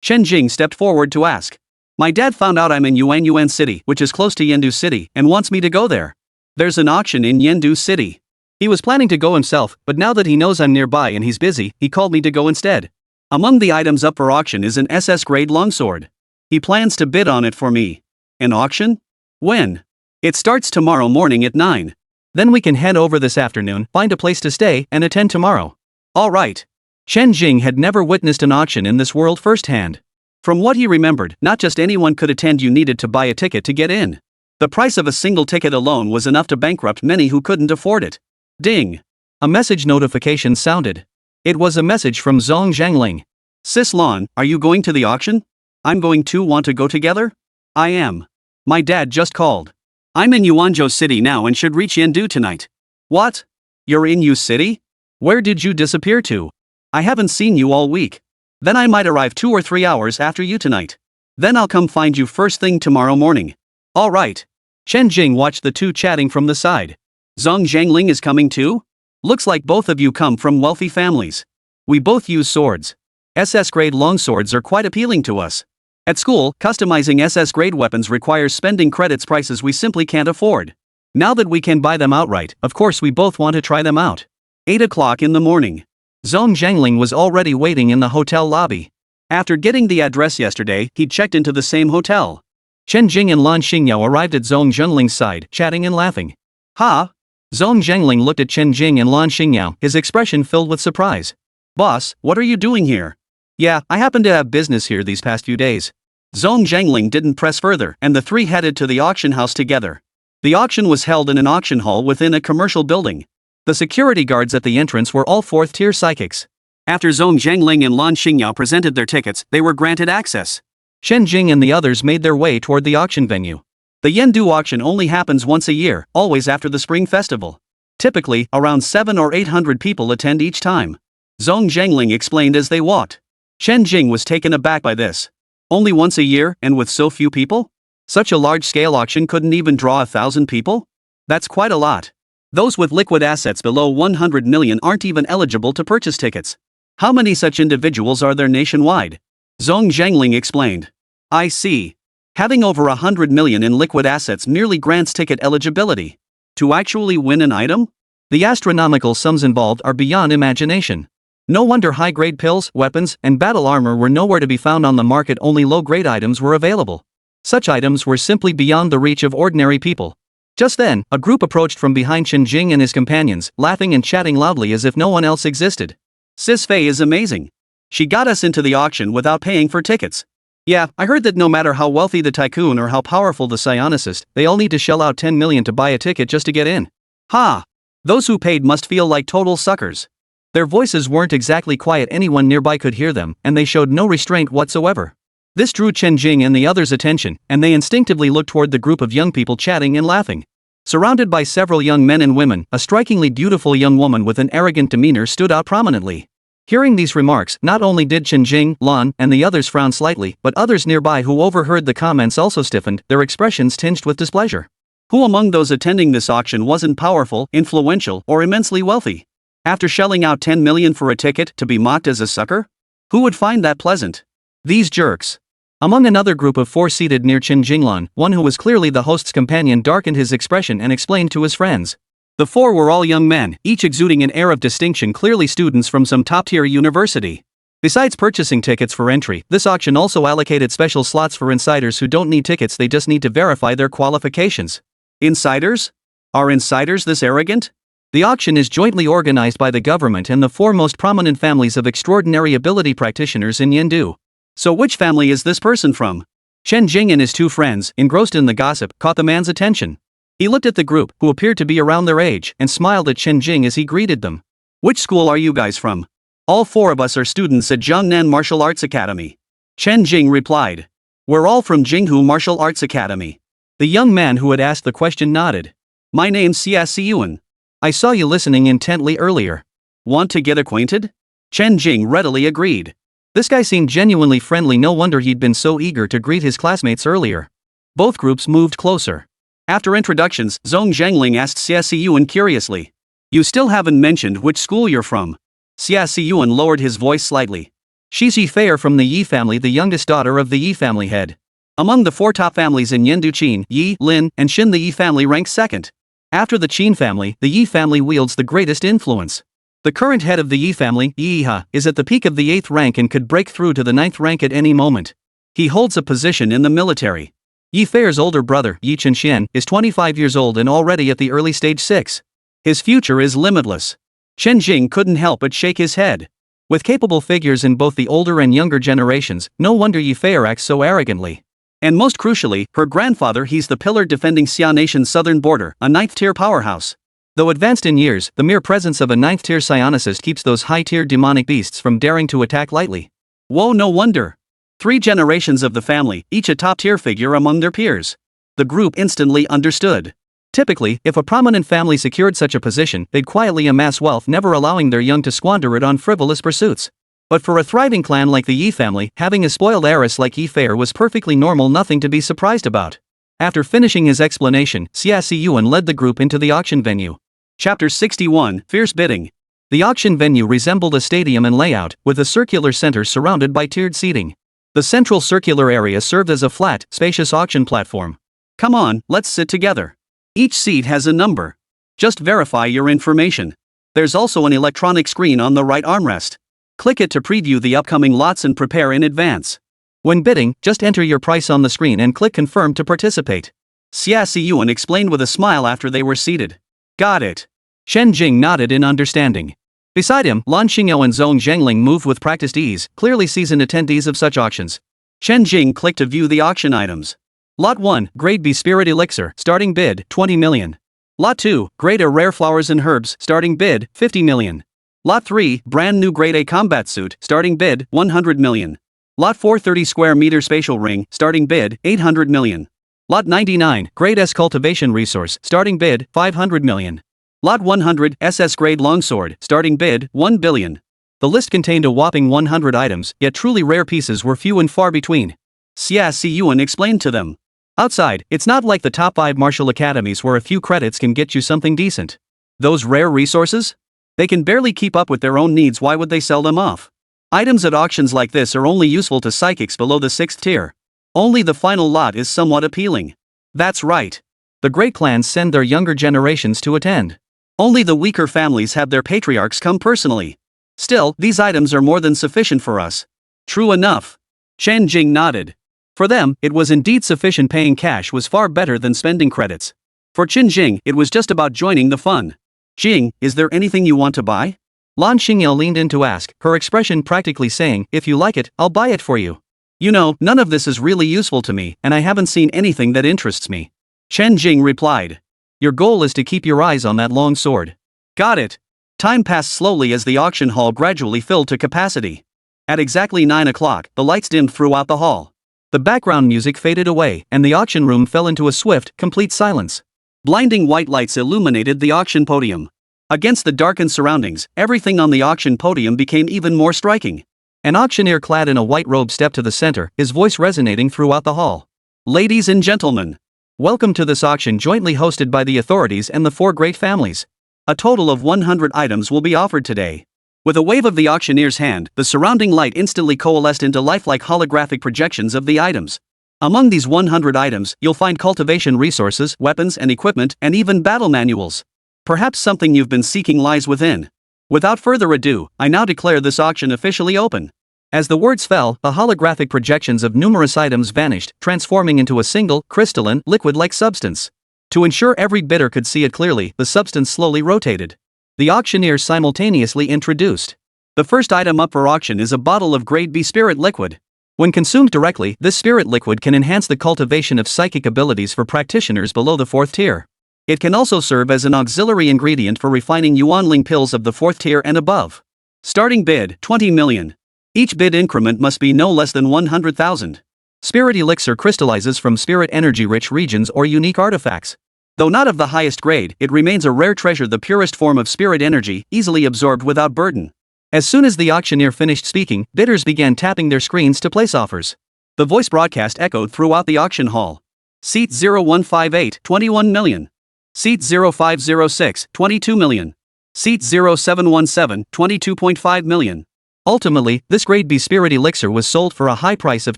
Chen Jing stepped forward to ask. My dad found out I'm in Yuan City, which is close to Yendu City, and wants me to go there. There's an auction in Yendu City. He was planning to go himself, but now that he knows I'm nearby and he's busy, he called me to go instead. Among the items up for auction is an SS-grade longsword. He plans to bid on it for me. An auction? When? It starts tomorrow morning at 9. Then we can head over this afternoon, find a place to stay, and attend tomorrow. All right. Chen Jing had never witnessed an auction in this world firsthand. From what he remembered, not just anyone could attend, you needed to buy a ticket to get in. The price of a single ticket alone was enough to bankrupt many who couldn't afford it. Ding! A message notification sounded. It was a message from Zhong Zhangling. Sis Lon, are you going to the auction? I'm going to. Want to go together? I am. My dad just called. I'm in Yuanzhou City now and should reach Yendu tonight. What? You're in Yu City? Where did you disappear to? I haven't seen you all week. Then I might arrive 2 or 3 hours after you tonight. Then I'll come find you first thing tomorrow morning. All right. Chen Jing watched the two chatting from the side. Zhong Zhangling is coming too? Looks like both of you come from wealthy families. We both use swords. SS-grade longswords are quite appealing to us. At school, customizing SS-grade weapons requires spending credits prices we simply can't afford. Now that we can buy them outright, of course we both want to try them out. 8 o'clock in the morning. Zhong Zhangling was already waiting in the hotel lobby. After getting the address yesterday, he'd checked into the same hotel. Chen Jing and Lan Xingyao arrived at Zhong Zhangling's side, chatting and laughing. Ha! Zhong Zhangling looked at Chen Jing and Lan Xingyao, his expression filled with surprise. Boss, what are you doing here? Yeah, I happen to have business here these past few days. Zhong Zhangling didn't press further, and the three headed to the auction house together. The auction was held in an auction hall within a commercial building. The security guards at the entrance were all 4th-tier psychics. After Zhong Zhangling and Lan Xingyao presented their tickets, they were granted access. Chen Jing and the others made their way toward the auction venue. The Yendu auction only happens once a year, always after the Spring Festival. Typically, around 700 or 800 people attend each time. Zhong Zhangling explained as they walked. Chen Jing was taken aback by this. Only once a year, and with so few people? Such a large-scale auction couldn't even draw 1,000 people? That's quite a lot. Those with liquid assets below 100 million aren't even eligible to purchase tickets. How many such individuals are there nationwide? Zhong Zhangling explained. I see. Having over 100 million in liquid assets merely grants ticket eligibility. To actually win an item? The astronomical sums involved are beyond imagination. No wonder high-grade pills, weapons, and battle armor were nowhere to be found on the market. Only low-grade items were available. Such items were simply beyond the reach of ordinary people. Just then, a group approached from behind Chen Jing and his companions, laughing and chatting loudly as if no one else existed. Sis Fei is amazing. She got us into the auction without paying for tickets. Yeah, I heard that no matter how wealthy the tycoon or how powerful the psionicist, they all need to shell out 10 million to buy a ticket just to get in. Ha! Those who paid must feel like total suckers. Their voices weren't exactly quiet, anyone nearby could hear them, and they showed no restraint whatsoever. This drew Chen Jing and the others' attention, and they instinctively looked toward the group of young people chatting and laughing. Surrounded by several young men and women, a strikingly beautiful young woman with an arrogant demeanor stood out prominently. Hearing these remarks, not only did Chen Jing, Lan, and the others frown slightly, but others nearby who overheard the comments also stiffened, their expressions tinged with displeasure. Who among those attending this auction wasn't powerful, influential, or immensely wealthy? After shelling out 10 million for a ticket to be mocked as a sucker? Who would find that pleasant? These jerks. Among another group of 4 seated near Chen Jinglan, one who was clearly the host's companion darkened his expression and explained to his friends. The 4 were all young men, each exuding an air of distinction, clearly students from some top-tier university. Besides purchasing tickets for entry, this auction also allocated special slots for insiders who don't need tickets, they just need to verify their qualifications. Insiders? Are insiders this arrogant? The auction is jointly organized by the government and the 4 most prominent families of extraordinary ability practitioners in Yendu. So which family is this person from? Chen Jing and his 2 friends, engrossed in the gossip, caught the man's attention. He looked at the group, who appeared to be around their age, and smiled at Chen Jing as he greeted them. Which school are you guys from? All 4 of us are students at Jiangnan Martial Arts Academy. Chen Jing replied. We're all from Jinghu Martial Arts Academy. The young man who had asked the question nodded. My name's Xia Yuan. I saw you listening intently earlier. Want to get acquainted? Chen Jing readily agreed. This guy seemed genuinely friendly, no wonder he'd been so eager to greet his classmates earlier. Both groups moved closer. After introductions, Zhong Zhangling asked Xia Yuan curiously. You still haven't mentioned which school you're from. Xia Siyuan lowered his voice slightly. She's Yi Fei from the Yi family, the youngest daughter of the Yi family head. Among the 4 top families in Yendu, Qin, Yi, Lin, and Xin, the Yi family ranks second. After the Qin family, the Yi family wields the greatest influence. The current head of the Yi family, Yi Ha, is at the peak of the 8th rank and could break through to the 9th rank at any moment. He holds a position in the military. Yi Fei's older brother, Yi Chenxian, is 25 years old and already at the early stage 6. His future is limitless. Chen Jing couldn't help but shake his head. With capable figures in both the older and younger generations, no wonder Yi Fei acts so arrogantly. And most crucially, her grandfather, he's the pillar defending Xia Nation's southern border, a 9th-tier powerhouse. Though advanced in years, the mere presence of a 9th-tier psionicist keeps those high-tier demonic beasts from daring to attack lightly. Whoa, no wonder. 3 generations of the family, each a top-tier figure among their peers. The group instantly understood. Typically, if a prominent family secured such a position, they'd quietly amass wealth, never allowing their young to squander it on frivolous pursuits. But for a thriving clan like the Yi family, having a spoiled heiress like Yi Fei was perfectly normal, nothing to be surprised about. After finishing his explanation, Xia Siyuan led the group into the auction venue. Chapter 61, Fierce Bidding. The auction venue resembled a stadium in layout, with a circular center surrounded by tiered seating. The central circular area served as a flat, spacious auction platform. Come on, let's sit together. Each seat has a number. Just verify your information. There's also an electronic screen on the right armrest. Click it to preview the upcoming lots and prepare in advance. When bidding, just enter your price on the screen and click confirm to participate. Xia Siyuan explained with a smile after they were seated. Got it. Chen Jing nodded in understanding. Beside him, Lan Xingyao and Zhong Zhengling moved with practiced ease, clearly seasoned attendees of such auctions. Chen Jing clicked to view the auction items. Lot 1, Grade B Spirit Elixir, starting bid, 20 million. Lot 2, Grade A Rare Flowers and Herbs, starting bid, 50 million. Lot 3, Brand New Grade A Combat Suit, starting bid, 100 million. Lot 4, 30 Square Meter Spatial Ring, starting bid, 800 million. Lot 99, Grade S Cultivation Resource, starting bid, 500 million. Lot 100, SS-grade Longsword, starting bid, 1 billion. The list contained a whopping 100 items, yet truly rare pieces were few and far between. Xia Siyuan explained to them. Outside, it's not like the top 5 martial academies where a few credits can get you something decent. Those rare resources? They can barely keep up with their own needs, why would they sell them off? Items at auctions like this are only useful to psychics below the 6th tier. Only the final lot is somewhat appealing. That's right. The great clans send their younger generations to attend. Only the weaker families have their patriarchs come personally. Still, these items are more than sufficient for us. True enough. Chen Jing nodded. For them, it was indeed sufficient. Paying cash was far better than spending credits. For Chen Jing, it was just about joining the fun. Jing, is there anything you want to buy? Lan Xingyao leaned in to ask, her expression practically saying, if you like it, I'll buy it for you. You know, none of this is really useful to me, and I haven't seen anything that interests me. Chen Jing replied. Your goal is to keep your eyes on that long sword. Got it. Time passed slowly as the auction hall gradually filled to capacity. At exactly 9 o'clock, the lights dimmed throughout the hall. The background music faded away, and the auction room fell into a swift, complete silence. Blinding white lights illuminated the auction podium. Against the darkened surroundings, everything on the auction podium became even more striking. An auctioneer clad in a white robe stepped to the center, his voice resonating throughout the hall. Ladies and gentlemen, welcome to this auction jointly hosted by the authorities and the 4 great families. A total of 100 items will be offered today. With a wave of the auctioneer's hand, the surrounding light instantly coalesced into lifelike holographic projections of the items. Among these 100 items, you'll find cultivation resources, weapons and equipment, and even battle manuals. Perhaps something you've been seeking lies within. Without further ado, I now declare this auction officially open. As the words fell, the holographic projections of numerous items vanished, transforming into a single, crystalline, liquid-like substance. To ensure every bidder could see it clearly, the substance slowly rotated. The auctioneer simultaneously introduced. The first item up for auction is a bottle of Grade B Spirit Liquid. When consumed directly, this spirit liquid can enhance the cultivation of psychic abilities for practitioners below the 4th tier. It can also serve as an auxiliary ingredient for refining yuanling pills of the 4th tier and above. Starting bid, 20 million. Each bid increment must be no less than 100,000. Spirit elixir crystallizes from spirit energy-rich regions or unique artifacts. Though not of the highest grade, it remains a rare treasure, the purest form of spirit energy, easily absorbed without burden. As soon as the auctioneer finished speaking, bidders began tapping their screens to place offers. The voice broadcast echoed throughout the auction hall. Seat 0158, 21 million. Seat 0506, 22 million. Seat 0717, 22.5 million. Ultimately, this grade B spirit elixir was sold for a high price of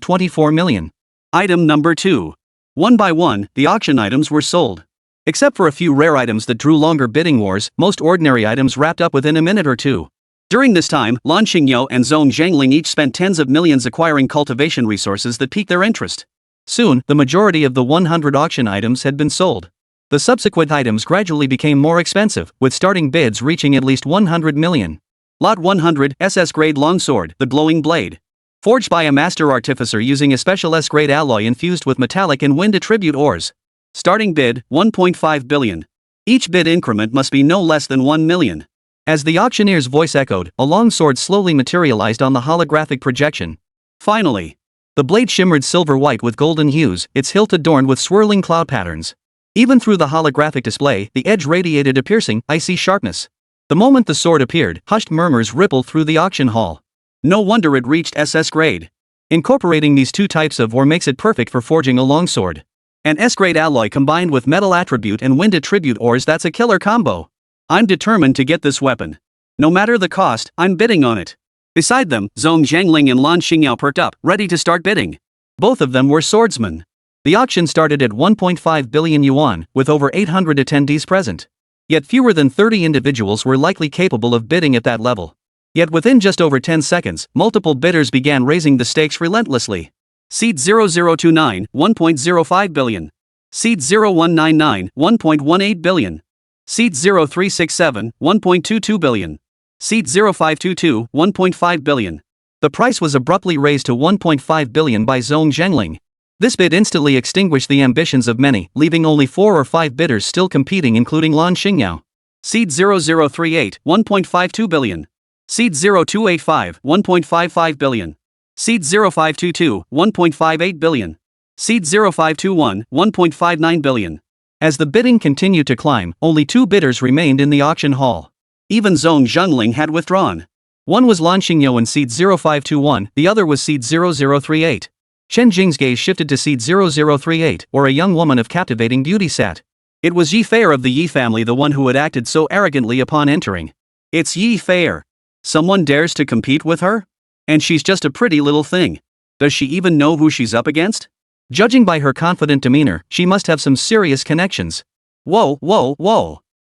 24 million. Item number 2. One by one, the auction items were sold. Except for a few rare items that drew longer bidding wars, most ordinary items wrapped up within a minute or two. During this time, Lan Xingyou and Zhong Zhangling each spent tens of millions acquiring cultivation resources that piqued their interest. Soon, the majority of the 100 auction items had been sold. The subsequent items gradually became more expensive, with starting bids reaching at least 100 million. Lot 100, SS-grade longsword, the glowing blade. Forged by a master artificer using a special S-grade alloy infused with metallic and wind attribute ores. Starting bid, 1.5 billion. Each bid increment must be no less than 1 million. As the auctioneer's voice echoed, a longsword slowly materialized on the holographic projection. Finally, the blade shimmered silver-white with golden hues, its hilt adorned with swirling cloud patterns. Even through the holographic display, the edge radiated a piercing, icy sharpness. The moment the sword appeared, hushed murmurs rippled through the auction hall. No wonder it reached SS grade. Incorporating these two types of ore makes it perfect for forging a longsword. An S-grade alloy combined with metal attribute and wind attribute ores, that's a killer combo. I'm determined to get this weapon. No matter the cost, I'm bidding on it. Beside them, Zhong Zhangling and Lan Xingyou perked up, ready to start bidding. Both of them were swordsmen. The auction started at 1.5 billion yuan, with over 800 attendees present. Yet fewer than 30 individuals were likely capable of bidding at that level. Yet within just over 10 seconds, multiple bidders began raising the stakes relentlessly. Seed 0029, 1.05 billion. Seed 0199, 1.18 billion. Seed 0367, 1.22 billion. Seed 0522, 1.5 billion. The price was abruptly raised to 1.5 billion by Zhong Zhangling. This bid instantly extinguished the ambitions of many, leaving only 4 or 5 bidders still competing, including Lan Xingyou. Seed 0038, 1.52 billion. Seed 0285, 1.55 billion. Seed 0522, 1.58 billion. Seed 0521, 1.59 billion. As the bidding continued to climb, only 2 bidders remained in the auction hall. Even Zhong Zhangling had withdrawn. One was Lan Xingyou in seed 0521, the other was seed 0038. Chen Jing's gaze shifted to seed 0038, where a young woman of captivating beauty sat. It was Yi Fei of the Yi family, the one who had acted so arrogantly upon entering. It's Yi Fei. Someone dares to compete with her? And she's just a pretty little thing. Does she even know who she's up against? Judging by her confident demeanor, she must have some serious connections. Whoa.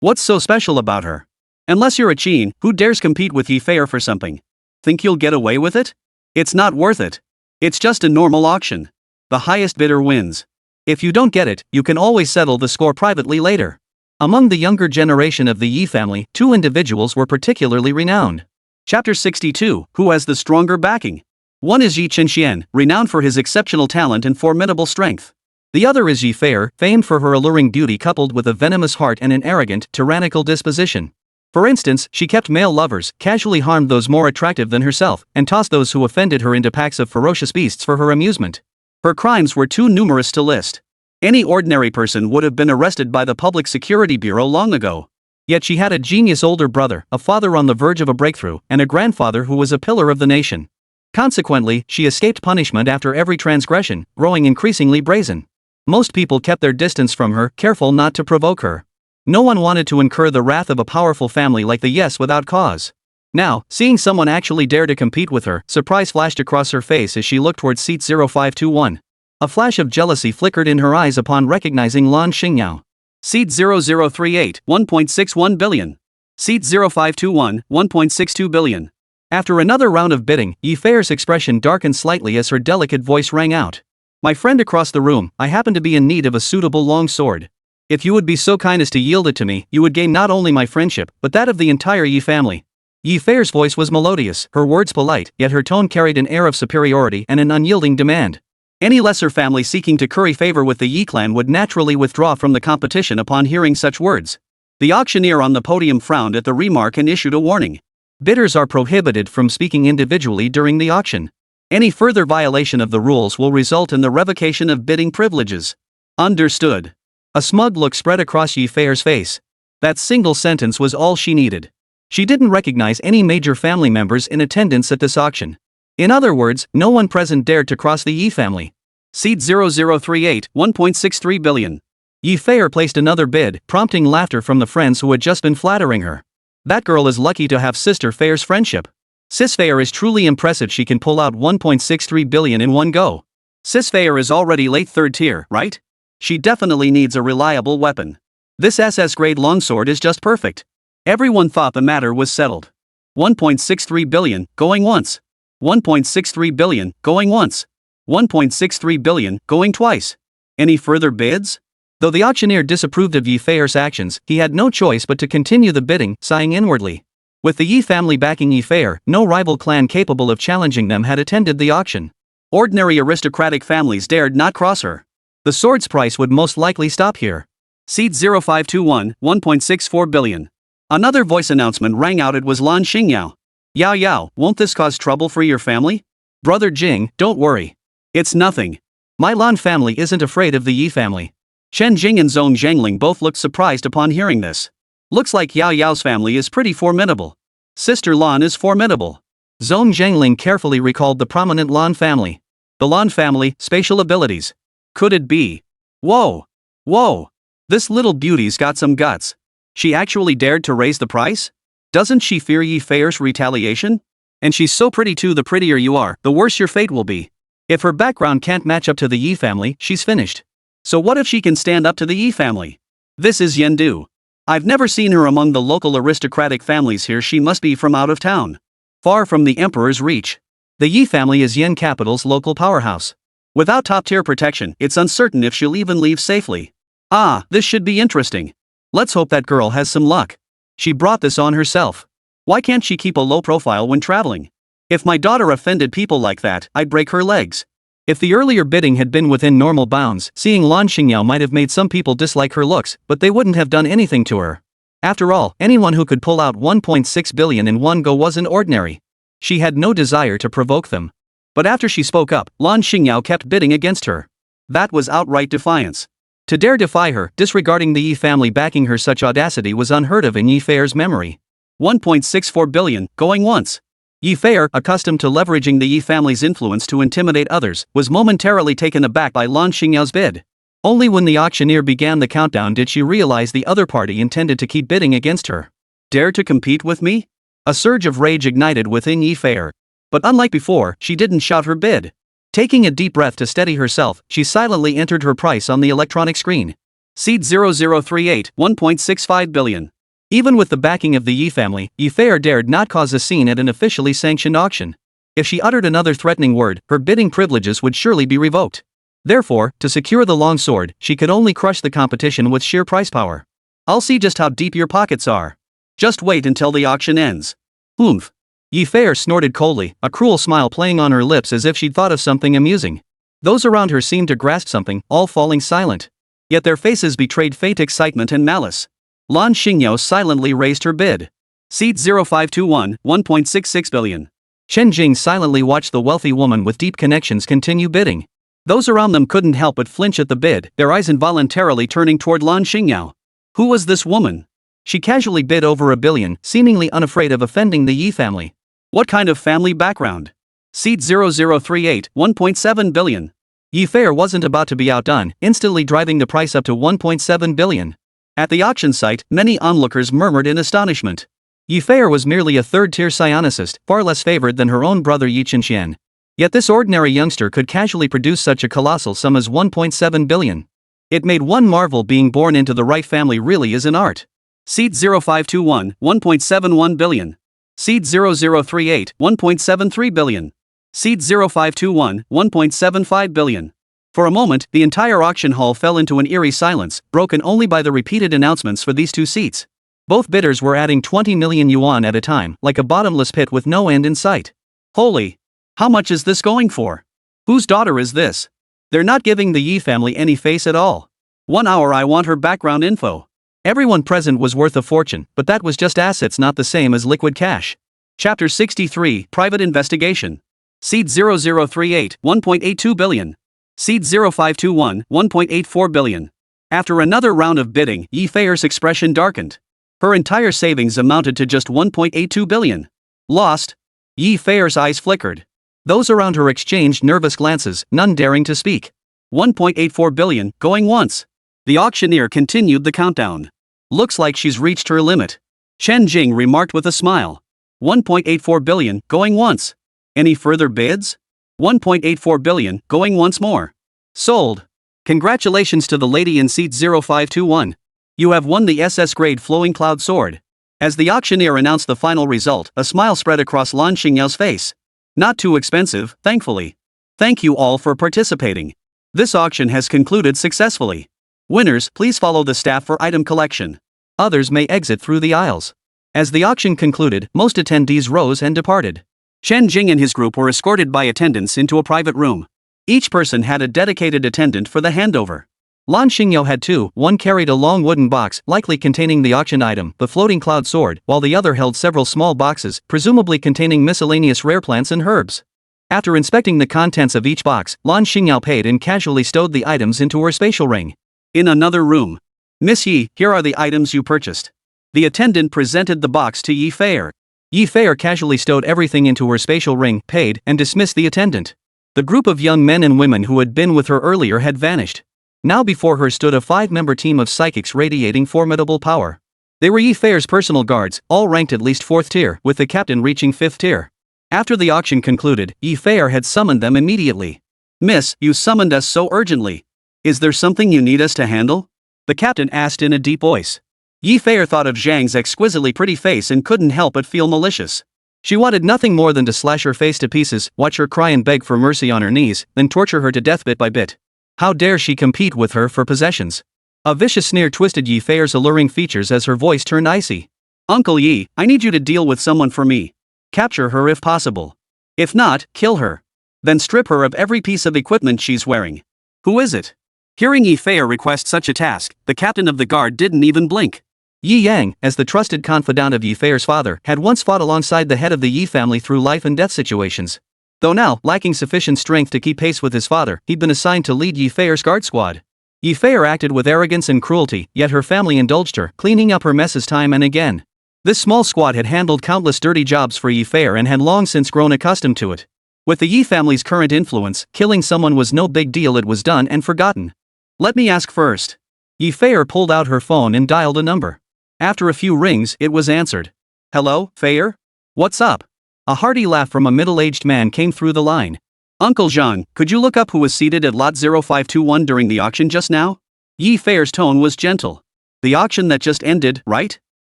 What's so special about her? Unless you're a Qin, who dares compete with Yi Fei for something? Think you'll get away with it? It's not worth it. It's just a normal auction. The highest bidder wins. If you don't get it, you can always settle the score privately later. Among the younger generation of the Yi family, 2 individuals were particularly renowned. Chapter 62, Who has the stronger backing? One is Yi Chenxian, renowned for his exceptional talent and formidable strength. The other is Yi Fei, famed for her alluring beauty coupled with a venomous heart and an arrogant, tyrannical disposition. For instance, she kept male lovers, casually harmed those more attractive than herself, and tossed those who offended her into packs of ferocious beasts for her amusement. Her crimes were too numerous to list. Any ordinary person would have been arrested by the Public Security Bureau long ago. Yet she had a genius older brother, a father on the verge of a breakthrough, and a grandfather who was a pillar of the nation. Consequently, she escaped punishment after every transgression, growing increasingly brazen. Most people kept their distance from her, careful not to provoke her. No one wanted to incur the wrath of a powerful family like the Yes without cause. Now, seeing someone actually dare to compete with her, surprise flashed across her face as she looked towards seat 0521. A flash of jealousy flickered in her eyes upon recognizing Lan Xingyou. Seed 0038, 1.61 billion. Seed 0521, 1.62 billion. After another round of bidding, Yi Fei's expression darkened slightly as her delicate voice rang out. My friend across the room, I happen to be in need of a suitable long sword. If you would be so kind as to yield it to me, you would gain not only my friendship, but that of the entire Yi family. Yi Fei's voice was melodious, her words polite, yet her tone carried an air of superiority and an unyielding demand. Any lesser family seeking to curry favor with the Yi clan would naturally withdraw from the competition upon hearing such words. The auctioneer on the podium frowned at the remark and issued a warning. Bidders are prohibited from speaking individually during the auction. Any further violation of the rules will result in the revocation of bidding privileges. Understood. A smug look spread across Yi Fei's face. That single sentence was all she needed. She didn't recognize any major family members in attendance at this auction. In other words, no one present dared to cross the Yi family. Seed 0038, 1.63 billion. Yi Fei placed another bid, prompting laughter from the friends who had just been flattering her. That girl is lucky to have Sister Fair's friendship. Sis Fair is truly impressive, she can pull out 1.63 billion in one go. Sis Fair is already late third tier, right? She definitely needs a reliable weapon. This SS-grade longsword is just perfect. Everyone thought the matter was settled. 1.63 billion, going once. 1.63 billion, going once. 1.63 billion, going twice. Any further bids? Though the auctioneer disapproved of Yi Feier's actions, he had no choice but to continue the bidding, sighing inwardly. With the Yi family backing Yi Feier, no rival clan capable of challenging them had attended the auction. Ordinary aristocratic families dared not cross her. The sword's price would most likely stop here. Seed 0521, 1.64 billion. Another voice announcement rang out. It was Lan Xingyao. Yao Yao, won't this cause trouble for your family? Brother Jing, don't worry. It's nothing. My Lan family isn't afraid of the Yi family. Chen Jing and Zhong Zhangling both looked surprised upon hearing this. Looks like Yao Yao's family is pretty formidable. Sister Lan is formidable. Zhong Zhangling carefully recalled the prominent Lan family. The Lan family, spatial abilities. Could it be? Whoa! Whoa! This little beauty's got some guts. She actually dared to raise the price? Doesn't she fear Yi Feier's retaliation? And she's so pretty too. The prettier you are, the worse your fate will be. If her background can't match up to the Yi family, she's finished. So what if she can stand up to the Yi family? This is Yendu. I've never seen her among the local aristocratic families here. She must be from out of town. Far from the emperor's reach. The Yi family is Yen capital's local powerhouse. Without top-tier protection, it's uncertain if she'll even leave safely. Ah, this should be interesting. Let's hope that girl has some luck. She brought this on herself. Why can't she keep a low profile when traveling? If my daughter offended people like that, I'd break her legs. If the earlier bidding had been within normal bounds, seeing Lan Xingyao might have made some people dislike her looks, but they wouldn't have done anything to her. After all, anyone who could pull out 1.6 billion in one go wasn't ordinary. She had no desire to provoke them. But after she spoke up, Lan Xingyao kept bidding against her. That was outright defiance. To dare defy her, disregarding the Yi family backing her, such audacity was unheard of in Yi Feier's memory. 1.64 billion, going once. Yi Feier, accustomed to leveraging the Yi family's influence to intimidate others, was momentarily taken aback by Lan Xingyao's bid. Only when the auctioneer began the countdown did she realize the other party intended to keep bidding against her. Dare to compete with me? A surge of rage ignited within Yi Feier. But unlike before, she didn't shout her bid. Taking a deep breath to steady herself, she silently entered her price on the electronic screen. Seed 0038, 1.65 billion. Even with the backing of the Yi family, Yi Feier dared not cause a scene at an officially sanctioned auction. If she uttered another threatening word, her bidding privileges would surely be revoked. Therefore, to secure the long sword, she could only crush the competition with sheer price power. I'll see just how deep your pockets are. Just wait until the auction ends. Oomph. Yi Feier snorted coldly, a cruel smile playing on her lips as if she'd thought of something amusing. Those around her seemed to grasp something, all falling silent. Yet their faces betrayed faint excitement and malice. Lan Xingyao silently raised her bid. Seed 0521, 1.66 billion. Chen Jing silently watched the wealthy woman with deep connections continue bidding. Those around them couldn't help but flinch at the bid, their eyes involuntarily turning toward Lan Xingyao. Who was this woman? She casually bid over $1 billion, seemingly unafraid of offending the Yi family. What kind of family background? Seed 0038, 1.7 billion. Yi Feier wasn't about to be outdone, instantly driving the price up to 1.7 billion. At the auction site, many onlookers murmured in astonishment. Yi Feier was merely a third-tier psionicist, far less favored than her own brother Yi Chenxian. Yet this ordinary youngster could casually produce such a colossal sum as 1.7 billion. It made one marvel being born into the right family really is an art. Seed 0521, 1.71 billion. Seed 0038, 1.73 billion. Seed 0521, 1.75 billion. For a moment, the entire auction hall fell into an eerie silence, broken only by the repeated announcements for these two seats. Both bidders were adding 20 million yuan at a time, like a bottomless pit with no end in sight. Holy! How much is this going for? Whose daughter is this? They're not giving the Yi family any face at all. 1 hour, I want her background info. Everyone present was worth a fortune, but that was just assets, not the same as liquid cash. Chapter 63, Private Investigation. Seed 0038, 1.82 billion. Seed 0521, 1.84 billion. After another round of bidding, Yi Feier's expression darkened. Her entire savings amounted to just 1.82 billion. Lost? Yi Feier's eyes flickered. Those around her exchanged nervous glances, none daring to speak. 1.84 billion, going once. The auctioneer continued the countdown. Looks like she's reached her limit. Chen Jing remarked with a smile. 1.84 billion, going once. Any further bids? 1.84 billion, going once more. Sold. Congratulations to the lady in seat 0521. You have won the SS-grade flowing cloud sword. As the auctioneer announced the final result, a smile spread across Lan Xingyao's face. Not too expensive, thankfully. Thank you all for participating. This auction has concluded successfully. Winners, please follow the staff for item collection. Others may exit through the aisles. As the auction concluded, most attendees rose and departed. Chen Jing and his group were escorted by attendants into a private room. Each person had a dedicated attendant for the handover. Lan Xingyao had two, one carried a long wooden box, likely containing the auction item, the floating cloud sword, while the other held several small boxes, presumably containing miscellaneous rare plants and herbs. After inspecting the contents of each box, Lan Xingyao paid and casually stowed the items into her spatial ring. In another room. Miss Yi, here are the items you purchased. The attendant presented the box to Yi Feier. Yi Feier casually stowed everything into her spatial ring, paid, and dismissed the attendant. The group of young men and women who had been with her earlier had vanished. Now before her stood a 5-member team of psychics radiating formidable power. They were Yi Feier's personal guards, all ranked at least 4th tier, with the captain reaching 5th tier. After the auction concluded, Yi Feier had summoned them immediately. Miss, you summoned us so urgently. Is there something you need us to handle? The captain asked in a deep voice. Yi Feier thought of Zhang's exquisitely pretty face and couldn't help but feel malicious. She wanted nothing more than to slash her face to pieces, watch her cry and beg for mercy on her knees, then torture her to death bit by bit. How dare she compete with her for possessions? A vicious sneer twisted Yi Feier's alluring features as her voice turned icy. Uncle Yi, I need you to deal with someone for me. Capture her if possible. If not, kill her. Then strip her of every piece of equipment she's wearing. Who is it? Hearing Yi Feier request such a task, the captain of the guard didn't even blink. Yi Yang, as the trusted confidant of Yi Feier's father, had once fought alongside the head of the Yi family through life and death situations. Though now, lacking sufficient strength to keep pace with his father, he'd been assigned to lead Yi Feier's guard squad. Yi Feier acted with arrogance and cruelty, yet her family indulged her, cleaning up her messes time and again. This small squad had handled countless dirty jobs for Yi Feier and had long since grown accustomed to it. With the Yi family's current influence, killing someone was no big deal. It was done and forgotten. Let me ask first. Yi Feier pulled out her phone and dialed a number. After a few rings, it was answered. Hello, Feier? What's up? A hearty laugh from a middle-aged man came through the line. Uncle Zhang, could you look up who was seated at lot 0521 during the auction just now? Yi Feier's tone was gentle. The auction that just ended, right?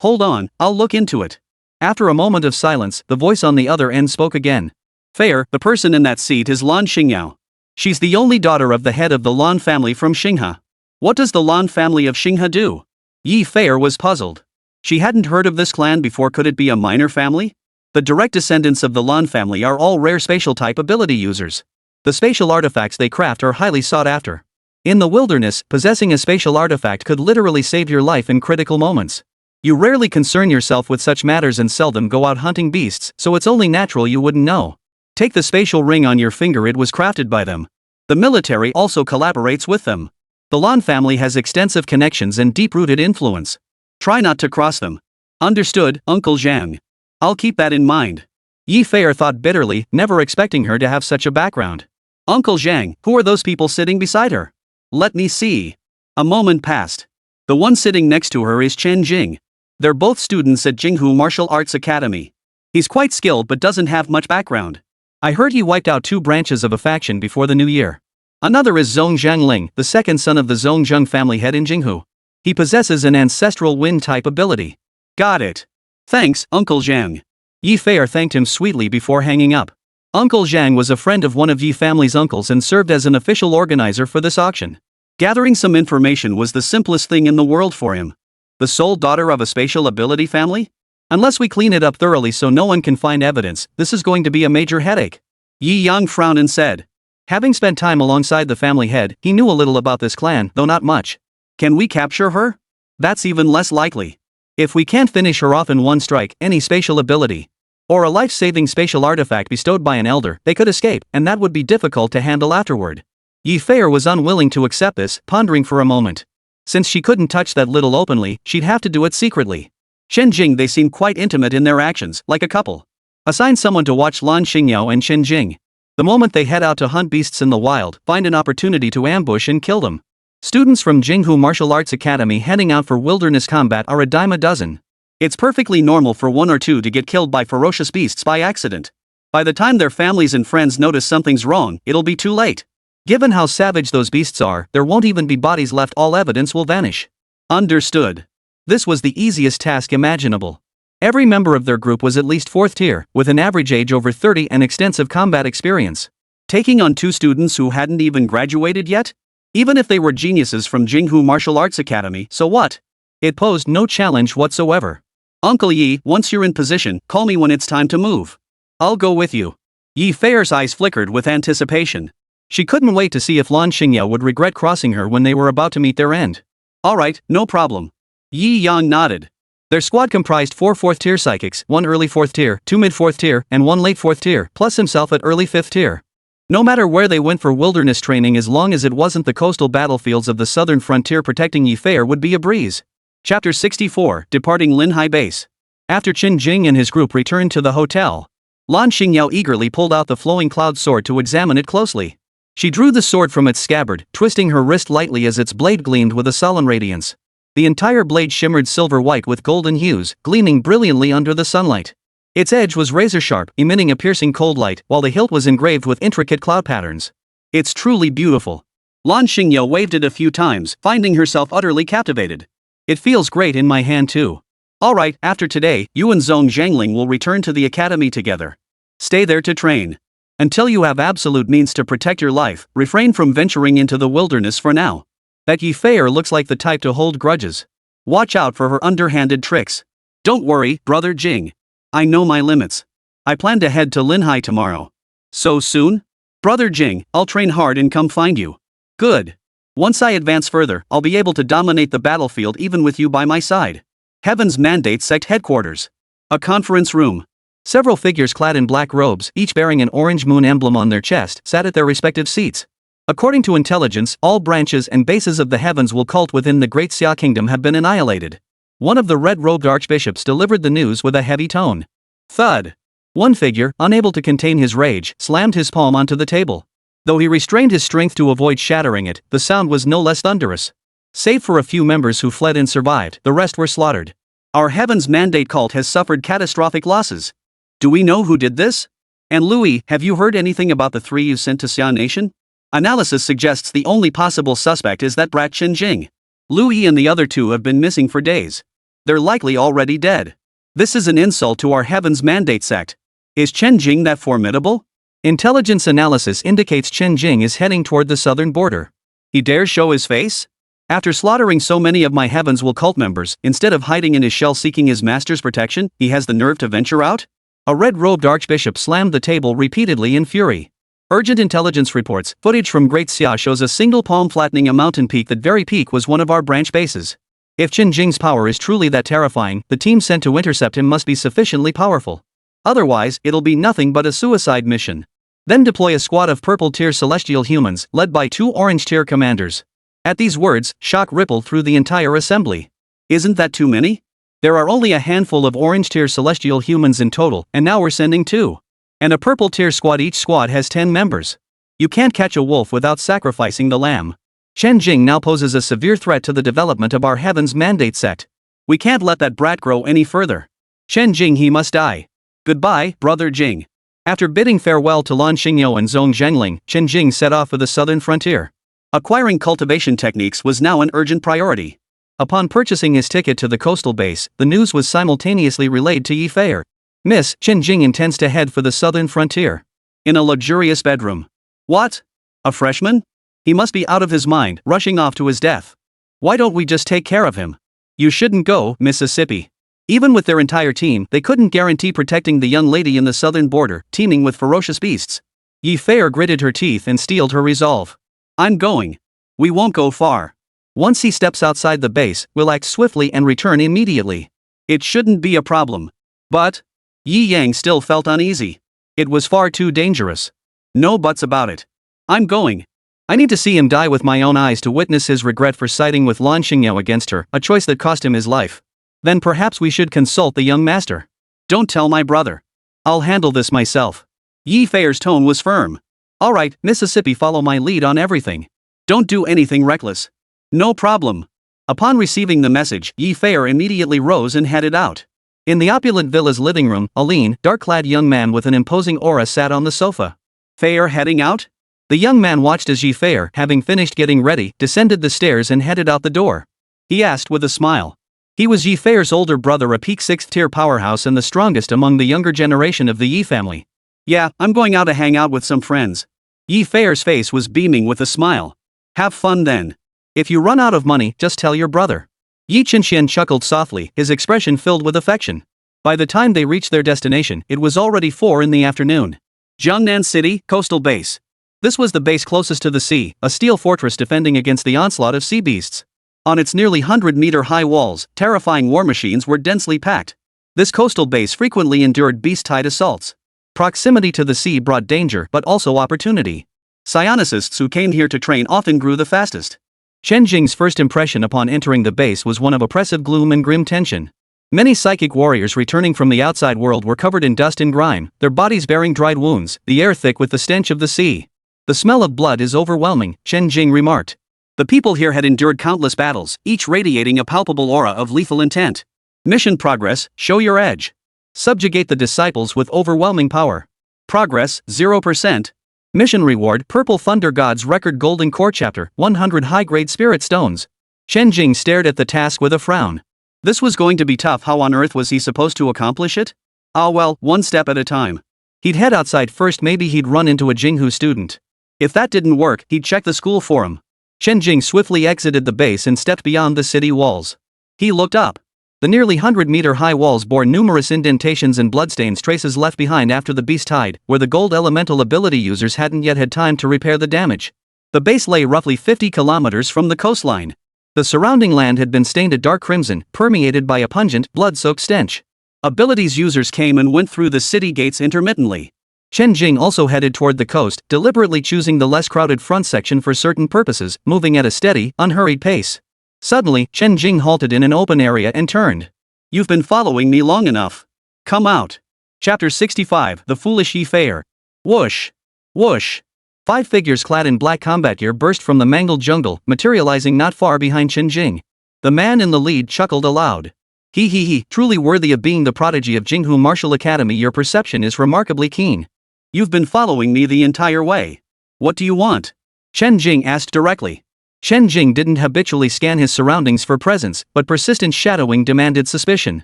Hold on, I'll look into it. After a moment of silence, the voice on the other end spoke again. Feier, the person in that seat is Lan Xingyao. She's the only daughter of the head of the Lan family from Xinghe. What does the Lan family of Xinghe do? Yi Feier was puzzled. She hadn't heard of this clan before. Could it be a minor family? The direct descendants of the Lan family are all rare spatial type ability users. The spatial artifacts they craft are highly sought after. In the wilderness, possessing a spatial artifact could literally save your life in critical moments. You rarely concern yourself with such matters and seldom go out hunting beasts, so it's only natural you wouldn't know. Take the spatial ring on your finger. It was crafted by them. The military also collaborates with them. The Lan family has extensive connections and deep-rooted influence. Try not to cross them. Understood, Uncle Zhang. I'll keep that in mind. Yi Feier thought bitterly, never expecting her to have such a background. Uncle Zhang, who are those people sitting beside her? Let me see. A moment passed. The one sitting next to her is Chen Jing. They're both students at Jinghu Martial Arts Academy. He's quite skilled but doesn't have much background. I heard he wiped out 2 branches of a faction before the new year. Another is Zhong Zhangling, the second son of the Zhong family head in Jinghu. He possesses an ancestral wind-type ability. Got it. Thanks, Uncle Zhang. Yi Feier thanked him sweetly before hanging up. Uncle Zhang was a friend of one of Yi family's uncles and served as an official organizer for this auction. Gathering some information was the simplest thing in the world for him. The sole daughter of a spatial ability family? Unless we clean it up thoroughly so no one can find evidence, this is going to be a major headache. Yi Yang frowned and said. Having spent time alongside the family head, he knew a little about this clan, though not much. Can we capture her? That's even less likely. If we can't finish her off in one strike, any spatial ability, or a life-saving spatial artifact bestowed by an elder, they could escape, and that would be difficult to handle afterward. Yi Feier was unwilling to accept this, pondering for a moment. Since she couldn't touch that little openly, she'd have to do it secretly. Chen Jing, they seemed quite intimate in their actions, like a couple. Assign someone to watch Lan Xingyao and Chen Jing. The moment they head out to hunt beasts in the wild, find an opportunity to ambush and kill them. Students from Jinghu Martial Arts Academy heading out for wilderness combat are a dime a dozen. It's perfectly normal for one or two to get killed by ferocious beasts by accident. By the time their families and friends notice something's wrong, it'll be too late. Given how savage those beasts are, there won't even be bodies left, all evidence will vanish. Understood. This was the easiest task imaginable. Every member of their group was at least 4th tier, with an average age over 30 and extensive combat experience. Taking on 2 students who hadn't even graduated yet? Even if they were geniuses from Jinghu Martial Arts Academy, so what? It posed no challenge whatsoever. Uncle Yi, once you're in position, call me when it's time to move. I'll go with you. Yi Feier's eyes flickered with anticipation. She couldn't wait to see if Lan Xingyao would regret crossing her when they were about to meet their end. Alright, no problem. Yi Yang nodded. Their squad comprised 4 4th tier psychics, 1 early 4th tier, 2 mid 4th tier, and 1 late 4th tier, plus himself at early 5th tier. No matter where they went for wilderness training, as long as it wasn't the coastal battlefields of the southern frontier, protecting Yi Feier would be a breeze. Chapter 64, Departing Linhai Base. After Chen Jing and his group returned to the hotel, Lan Xingyao eagerly pulled out the flowing cloud sword to examine it closely. She drew the sword from its scabbard, twisting her wrist lightly as its blade gleamed with a sullen radiance. The entire blade shimmered silver white with golden hues, gleaming brilliantly under the sunlight. Its edge was razor-sharp, emitting a piercing cold light, while the hilt was engraved with intricate cloud patterns. It's truly beautiful. Lan Xingyao waved it a few times, finding herself utterly captivated. It feels great in my hand too. Alright, after today, you and Zhong Zhangling will return to the academy together. Stay there to train. Until you have absolute means to protect your life, refrain from venturing into the wilderness for now. That Yi Feier looks like the type to hold grudges. Watch out for her underhanded tricks. Don't worry, Brother Jing. I know my limits. I plan to head to Linhai tomorrow. So soon? Brother Jing, I'll train hard and come find you. Good. Once I advance further, I'll be able to dominate the battlefield even with you by my side. Heaven's Mandate Sect Headquarters. A conference room. Several figures clad in black robes, each bearing an orange moon emblem on their chest, sat at their respective seats. According to intelligence, all branches and bases of the heavens will cult within the Great Xia Kingdom have been annihilated. One of the red-robed archbishops delivered the news with a heavy tone. Thud. One figure, unable to contain his rage, slammed his palm onto the table. Though he restrained his strength to avoid shattering it, the sound was no less thunderous. Save for a few members who fled and survived, the rest were slaughtered. Our Heaven's Mandate cult has suffered catastrophic losses. Do we know who did this? And Louis, have you heard anything about the 3 you sent to Xia Nation? Analysis suggests the only possible suspect is that brat Chen Jing. Louis and the other 2 have been missing for days. They're likely already dead. This is an insult to our Heaven's Mandate sect. Is Chen Jing that formidable? Intelligence analysis indicates Chen Jing is heading toward the southern border. He dares show his face? After slaughtering so many of my Heaven's Will cult members, instead of hiding in his shell seeking his master's protection, he has the nerve to venture out? A red-robed archbishop slammed the table repeatedly in fury. Urgent intelligence reports. Footage from Great Xia shows a single palm flattening a mountain peak. That very peak was one of our branch bases. If Chen Jing's power is truly that terrifying, the team sent to intercept him must be sufficiently powerful. Otherwise, it'll be nothing but a suicide mission. Then deploy a squad of purple-tier celestial humans, led by 2 orange-tier commanders. At these words, shock rippled through the entire assembly. Isn't that too many? There are only a handful of orange-tier celestial humans in total, and now we're sending 2. And a purple-tier squad. Each squad has 10 members. You can't catch a wolf without sacrificing the lamb. Chen Jing now poses a severe threat to the development of our Heaven's Mandate sect. We can't let that brat grow any further. Chen Jing, he must die. Goodbye, Brother Jing. After bidding farewell to Lan Xingyao and Zhong Zhangling, Chen Jing set off for the southern frontier. Acquiring cultivation techniques was now an urgent priority. Upon purchasing his ticket to the coastal base, the news was simultaneously relayed to Yi Feier. Miss, Chen Jing intends to head for the southern frontier. In a luxurious bedroom. What? A freshman? He must be out of his mind, rushing off to his death. Why don't we just take care of him? You shouldn't go, Mississippi. Even with their entire team, they couldn't guarantee protecting the young lady in the southern border, teeming with ferocious beasts. Yi Feier gritted her teeth and steeled her resolve. I'm going. We won't go far. Once he steps outside the base, we'll act swiftly and return immediately. It shouldn't be a problem. But Yi Yang still felt uneasy. It was far too dangerous. No buts about it. I'm going. I need to see him die with my own eyes to witness his regret for siding with Lan Xingyao against her, a choice that cost him his life. Then perhaps we should consult the young master. Don't tell my brother. I'll handle this myself. Yi Feier's tone was firm. Alright, Mississippi, follow my lead on everything. Don't do anything reckless. No problem. Upon receiving the message, Yi Feier immediately rose and headed out. In the opulent villa's living room, a lean, dark-clad young man with an imposing aura sat on the sofa. Fair heading out? The young man watched as Yi Fei, having finished getting ready, descended the stairs and headed out the door. He asked with a smile. He was Yi Fei's older brother, a peak 6th-tier powerhouse and the strongest among the younger generation of the Yi family. Yeah, I'm going out to hang out with some friends. Yi Fei's face was beaming with a smile. Have fun then. If you run out of money, just tell your brother. Yi Qianxian chuckled softly, his expression filled with affection. By the time they reached their destination, it was already 4 in the afternoon. Jiangnan City, Coastal Base. This was the base closest to the sea, a steel fortress defending against the onslaught of sea beasts. On its nearly 100-meter-high walls, terrifying war machines were densely packed. This coastal base frequently endured beast-tide assaults. Proximity to the sea brought danger but also opportunity. Psionicists who came here to train often grew the fastest. Chen Jing's first impression upon entering the base was one of oppressive gloom and grim tension. Many psychic warriors returning from the outside world were covered in dust and grime, their bodies bearing dried wounds, the air thick with the stench of the sea. The smell of blood is overwhelming, Chen Jing remarked. The people here had endured countless battles, each radiating a palpable aura of lethal intent. Mission progress, show your edge. Subjugate the disciples with overwhelming power. Progress, 0%. Mission reward, Purple Thunder God's Record Golden Core Chapter, 100 high-grade spirit stones. Chen Jing stared at the task with a frown. This was going to be tough. How on earth was he supposed to accomplish it? Ah well, one step at a time. He'd head outside first, maybe he'd run into a Jinghu student. If that didn't work, he'd check the school for him. Chen Jing swiftly exited the base and stepped beyond the city walls. He looked up. The nearly 100-meter-high walls bore numerous indentations and bloodstains, traces left behind after the beast tide, where the gold elemental ability users hadn't yet had time to repair the damage. The base lay roughly 50 kilometers from the coastline. The surrounding land had been stained a dark crimson, permeated by a pungent, blood-soaked stench. Abilities users came and went through the city gates intermittently. Chen Jing also headed toward the coast, deliberately choosing the less crowded front section for certain purposes, moving at a steady, unhurried pace. Suddenly, Chen Jing halted in an open area and turned. You've been following me long enough. Come out. Chapter 65, The Foolish Yi Fei. Whoosh. Whoosh. 5 figures clad in black combat gear burst from the mangled jungle, materializing not far behind Chen Jing. The man in the lead chuckled aloud. He, truly worthy of being the prodigy of Jinghu Martial Academy. Your perception is remarkably keen. You've been following me the entire way. What do you want? Chen Jing asked directly. Chen Jing didn't habitually scan his surroundings for presence, but persistent shadowing demanded suspicion.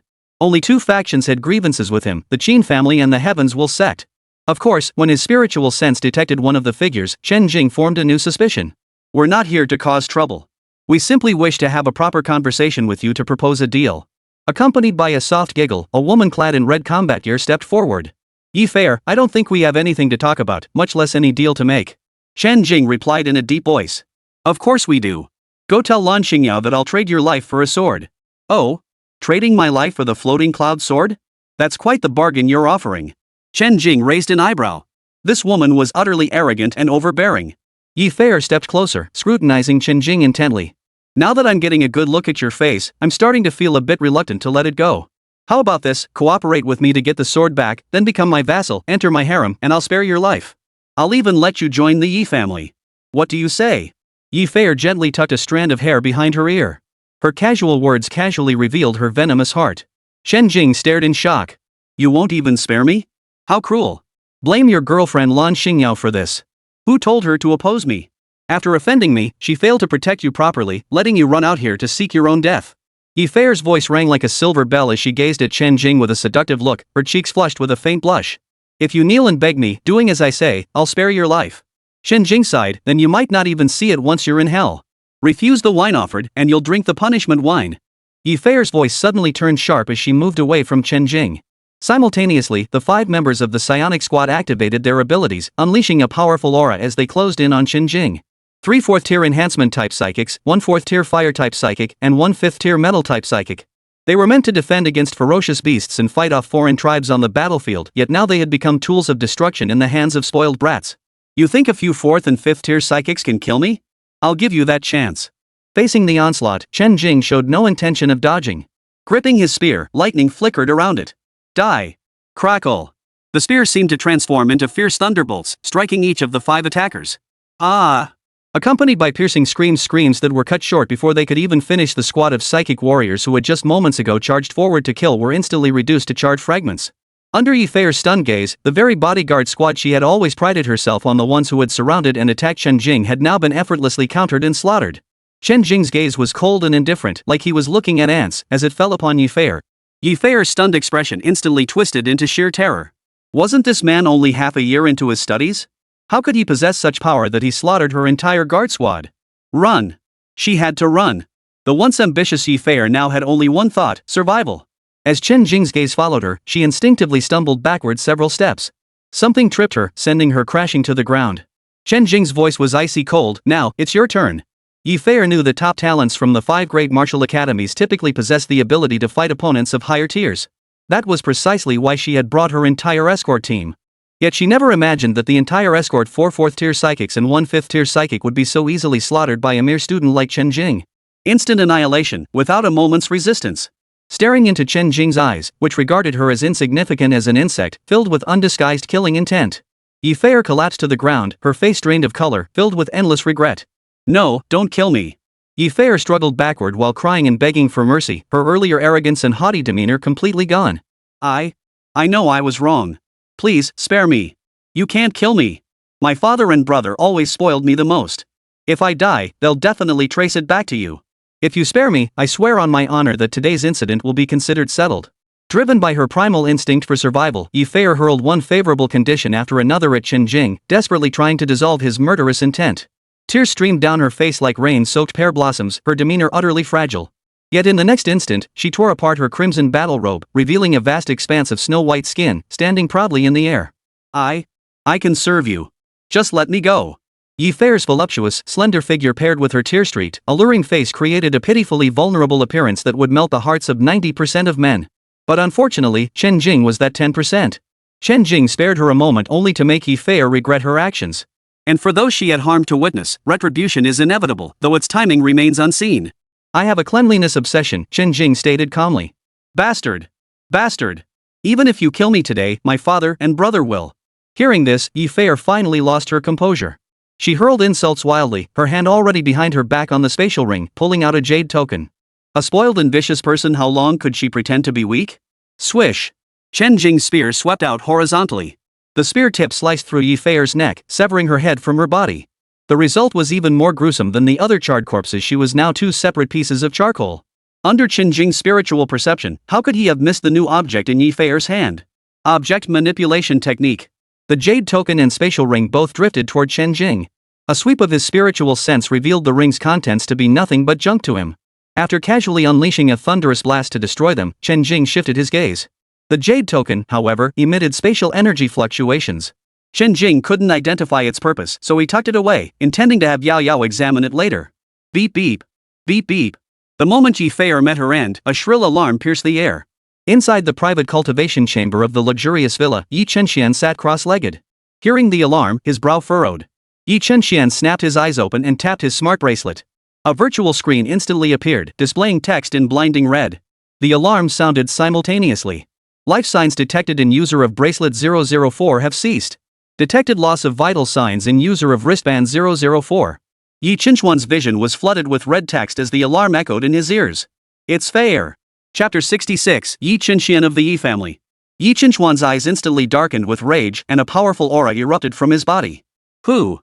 Only 2 factions had grievances with him, the Qin family and the Heavens Will sect. Of course, when his spiritual sense detected one of the figures, Chen Jing formed a new suspicion. We're not here to cause trouble. We simply wish to have a proper conversation with you to propose a deal. Accompanied by a soft giggle, a woman clad in red combat gear stepped forward. Yi Fei, I don't think we have anything to talk about, much less any deal to make. Chen Jing replied in a deep voice. Of course we do. Go tell Lan Xingyao that I'll trade your life for a sword. Oh? Trading my life for the floating cloud sword? That's quite the bargain you're offering. Chen Jing raised an eyebrow. This woman was utterly arrogant and overbearing. Yi Fei stepped closer, scrutinizing Chen Jing intently. Now that I'm getting a good look at your face, I'm starting to feel a bit reluctant to let it go. How about this, cooperate with me to get the sword back, then become my vassal, enter my harem, and I'll spare your life. I'll even let you join the Yi family. What do you say? Yi Fei gently tucked a strand of hair behind her ear. Her casual words casually revealed her venomous heart. Chen Jing stared in shock. You won't even spare me? How cruel. Blame your girlfriend Lan Xingyao for this. Who told her to oppose me? After offending me, she failed to protect you properly, letting you run out here to seek your own death. Yi Fei's voice rang like a silver bell as she gazed at Chen Jing with a seductive look, her cheeks flushed with a faint blush. If you kneel and beg me, doing as I say, I'll spare your life. Chen Jing sighed, then you might not even see it once you're in hell. Refuse the wine offered, and you'll drink the punishment wine. Yi Fei's voice suddenly turned sharp as she moved away from Chen Jing. Simultaneously, the 5 members of the psionic squad activated their abilities, unleashing a powerful aura as they closed in on Chen Jing. 3 4th-tier enhancement-type psychics, 1 4th-tier fire-type psychic, and 1 5th-tier metal-type psychic. They were meant to defend against ferocious beasts and fight off foreign tribes on the battlefield, yet now they had become tools of destruction in the hands of spoiled brats. You think a few 4th and 5th-tier psychics can kill me? I'll give you that chance. Facing the onslaught, Chen Jing showed no intention of dodging. Gripping his spear, lightning flickered around it. Die. Crackle. The spear seemed to transform into fierce thunderbolts, striking each of the 5 attackers. Ah! accompanied by piercing screams that were cut short before they could even finish. The squad of psychic warriors who had just moments ago charged forward to kill were instantly reduced to charred fragments. Under Yifei's stunned gaze, the very bodyguard squad she had always prided herself on, the ones who had surrounded and attacked Chen Jing, had now been effortlessly countered and slaughtered. Chen Jing's gaze was cold and indifferent, like he was looking at ants, as it fell upon Yifei. Yifei's stunned expression instantly twisted into sheer terror. Wasn't this man only half a year into his studies? How could he possess such power that he slaughtered her entire guard squad? Run! She had to run. The once ambitious Yifei now had only one thought: survival. As Chen Jing's gaze followed her, she instinctively stumbled backward several steps. Something tripped her, sending her crashing to the ground. Chen Jing's voice was icy cold. Now, it's your turn. Yifei knew the top talents from the 5 great martial academies typically possessed the ability to fight opponents of higher tiers. That was precisely why she had brought her entire escort team. Yet she never imagined that the entire escort, 4 4th-tier psychics and 1 5th-tier psychic, would be so easily slaughtered by a mere student like Chen Jing. Instant annihilation, without a moment's resistance. Staring into Chen Jing's eyes, which regarded her as insignificant as an insect, filled with undisguised killing intent, Yifei collapsed to the ground, her face drained of color, filled with endless regret. No, don't kill me. Yifei struggled backward while crying and begging for mercy, her earlier arrogance and haughty demeanor completely gone. I know I was wrong. Please, spare me. You can't kill me. My father and brother always spoiled me the most. If I die, they'll definitely trace it back to you. If you spare me, I swear on my honor that today's incident will be considered settled. Driven by her primal instinct for survival, Yifei hurled one favorable condition after another at Chen Jing, desperately trying to dissolve his murderous intent. Tears streamed down her face like rain-soaked pear blossoms, her demeanor utterly fragile. Yet in the next instant, she tore apart her crimson battle robe, revealing a vast expanse of snow-white skin, standing proudly in the air. I can serve you. Just let me go. Yifei's voluptuous, slender figure paired with her tear-streaked, alluring face created a pitifully vulnerable appearance that would melt the hearts of 90% of men. But unfortunately, Chen Jing was that 10%. Chen Jing spared her a moment only to make Yifei regret her actions. And for those she had harmed to witness, retribution is inevitable, though its timing remains unseen. I have a cleanliness obsession, Chen Jing stated calmly. Bastard! Bastard! Even if you kill me today, my father and brother will. Hearing this, Yifei finally lost her composure. She hurled insults wildly, her hand already behind her back on the spatial ring, pulling out a jade token. A spoiled and vicious person, how long could she pretend to be weak? Swish! Chen Jing's spear swept out horizontally. The spear tip sliced through Yifei's neck, severing her head from her body. The result was even more gruesome than the other charred corpses. She was now 2 separate pieces of charcoal. Under Chen Jing's spiritual perception, how could he have missed the new object in Yifei's hand? Object manipulation technique. The jade token and spatial ring both drifted toward Chen Jing. A sweep of his spiritual sense revealed the ring's contents to be nothing but junk to him. After casually unleashing a thunderous blast to destroy them, Chen Jing shifted his gaze. The jade token, however, emitted spatial energy fluctuations. Chen Jing couldn't identify its purpose, so he tucked it away, intending to have Yao Yao examine it later. Beep beep. Beep beep. The moment Yifei met her end, a shrill alarm pierced the air. Inside the private cultivation chamber of the luxurious villa, Yi Chenxian sat cross-legged. Hearing the alarm, his brow furrowed. Yi Chenxian snapped his eyes open and tapped his smart bracelet. A virtual screen instantly appeared, displaying text in blinding red. The alarms sounded simultaneously. Life signs detected in user of bracelet 004 have ceased. Detected loss of vital signs in user of wristband 004. Yi Chenxian's vision was flooded with red text as the alarm echoed in his ears. It's fair. Chapter 66, Yi Chenxian of the Yi family. Yi Chenxian's eyes instantly darkened with rage, and a powerful aura erupted from his body. Who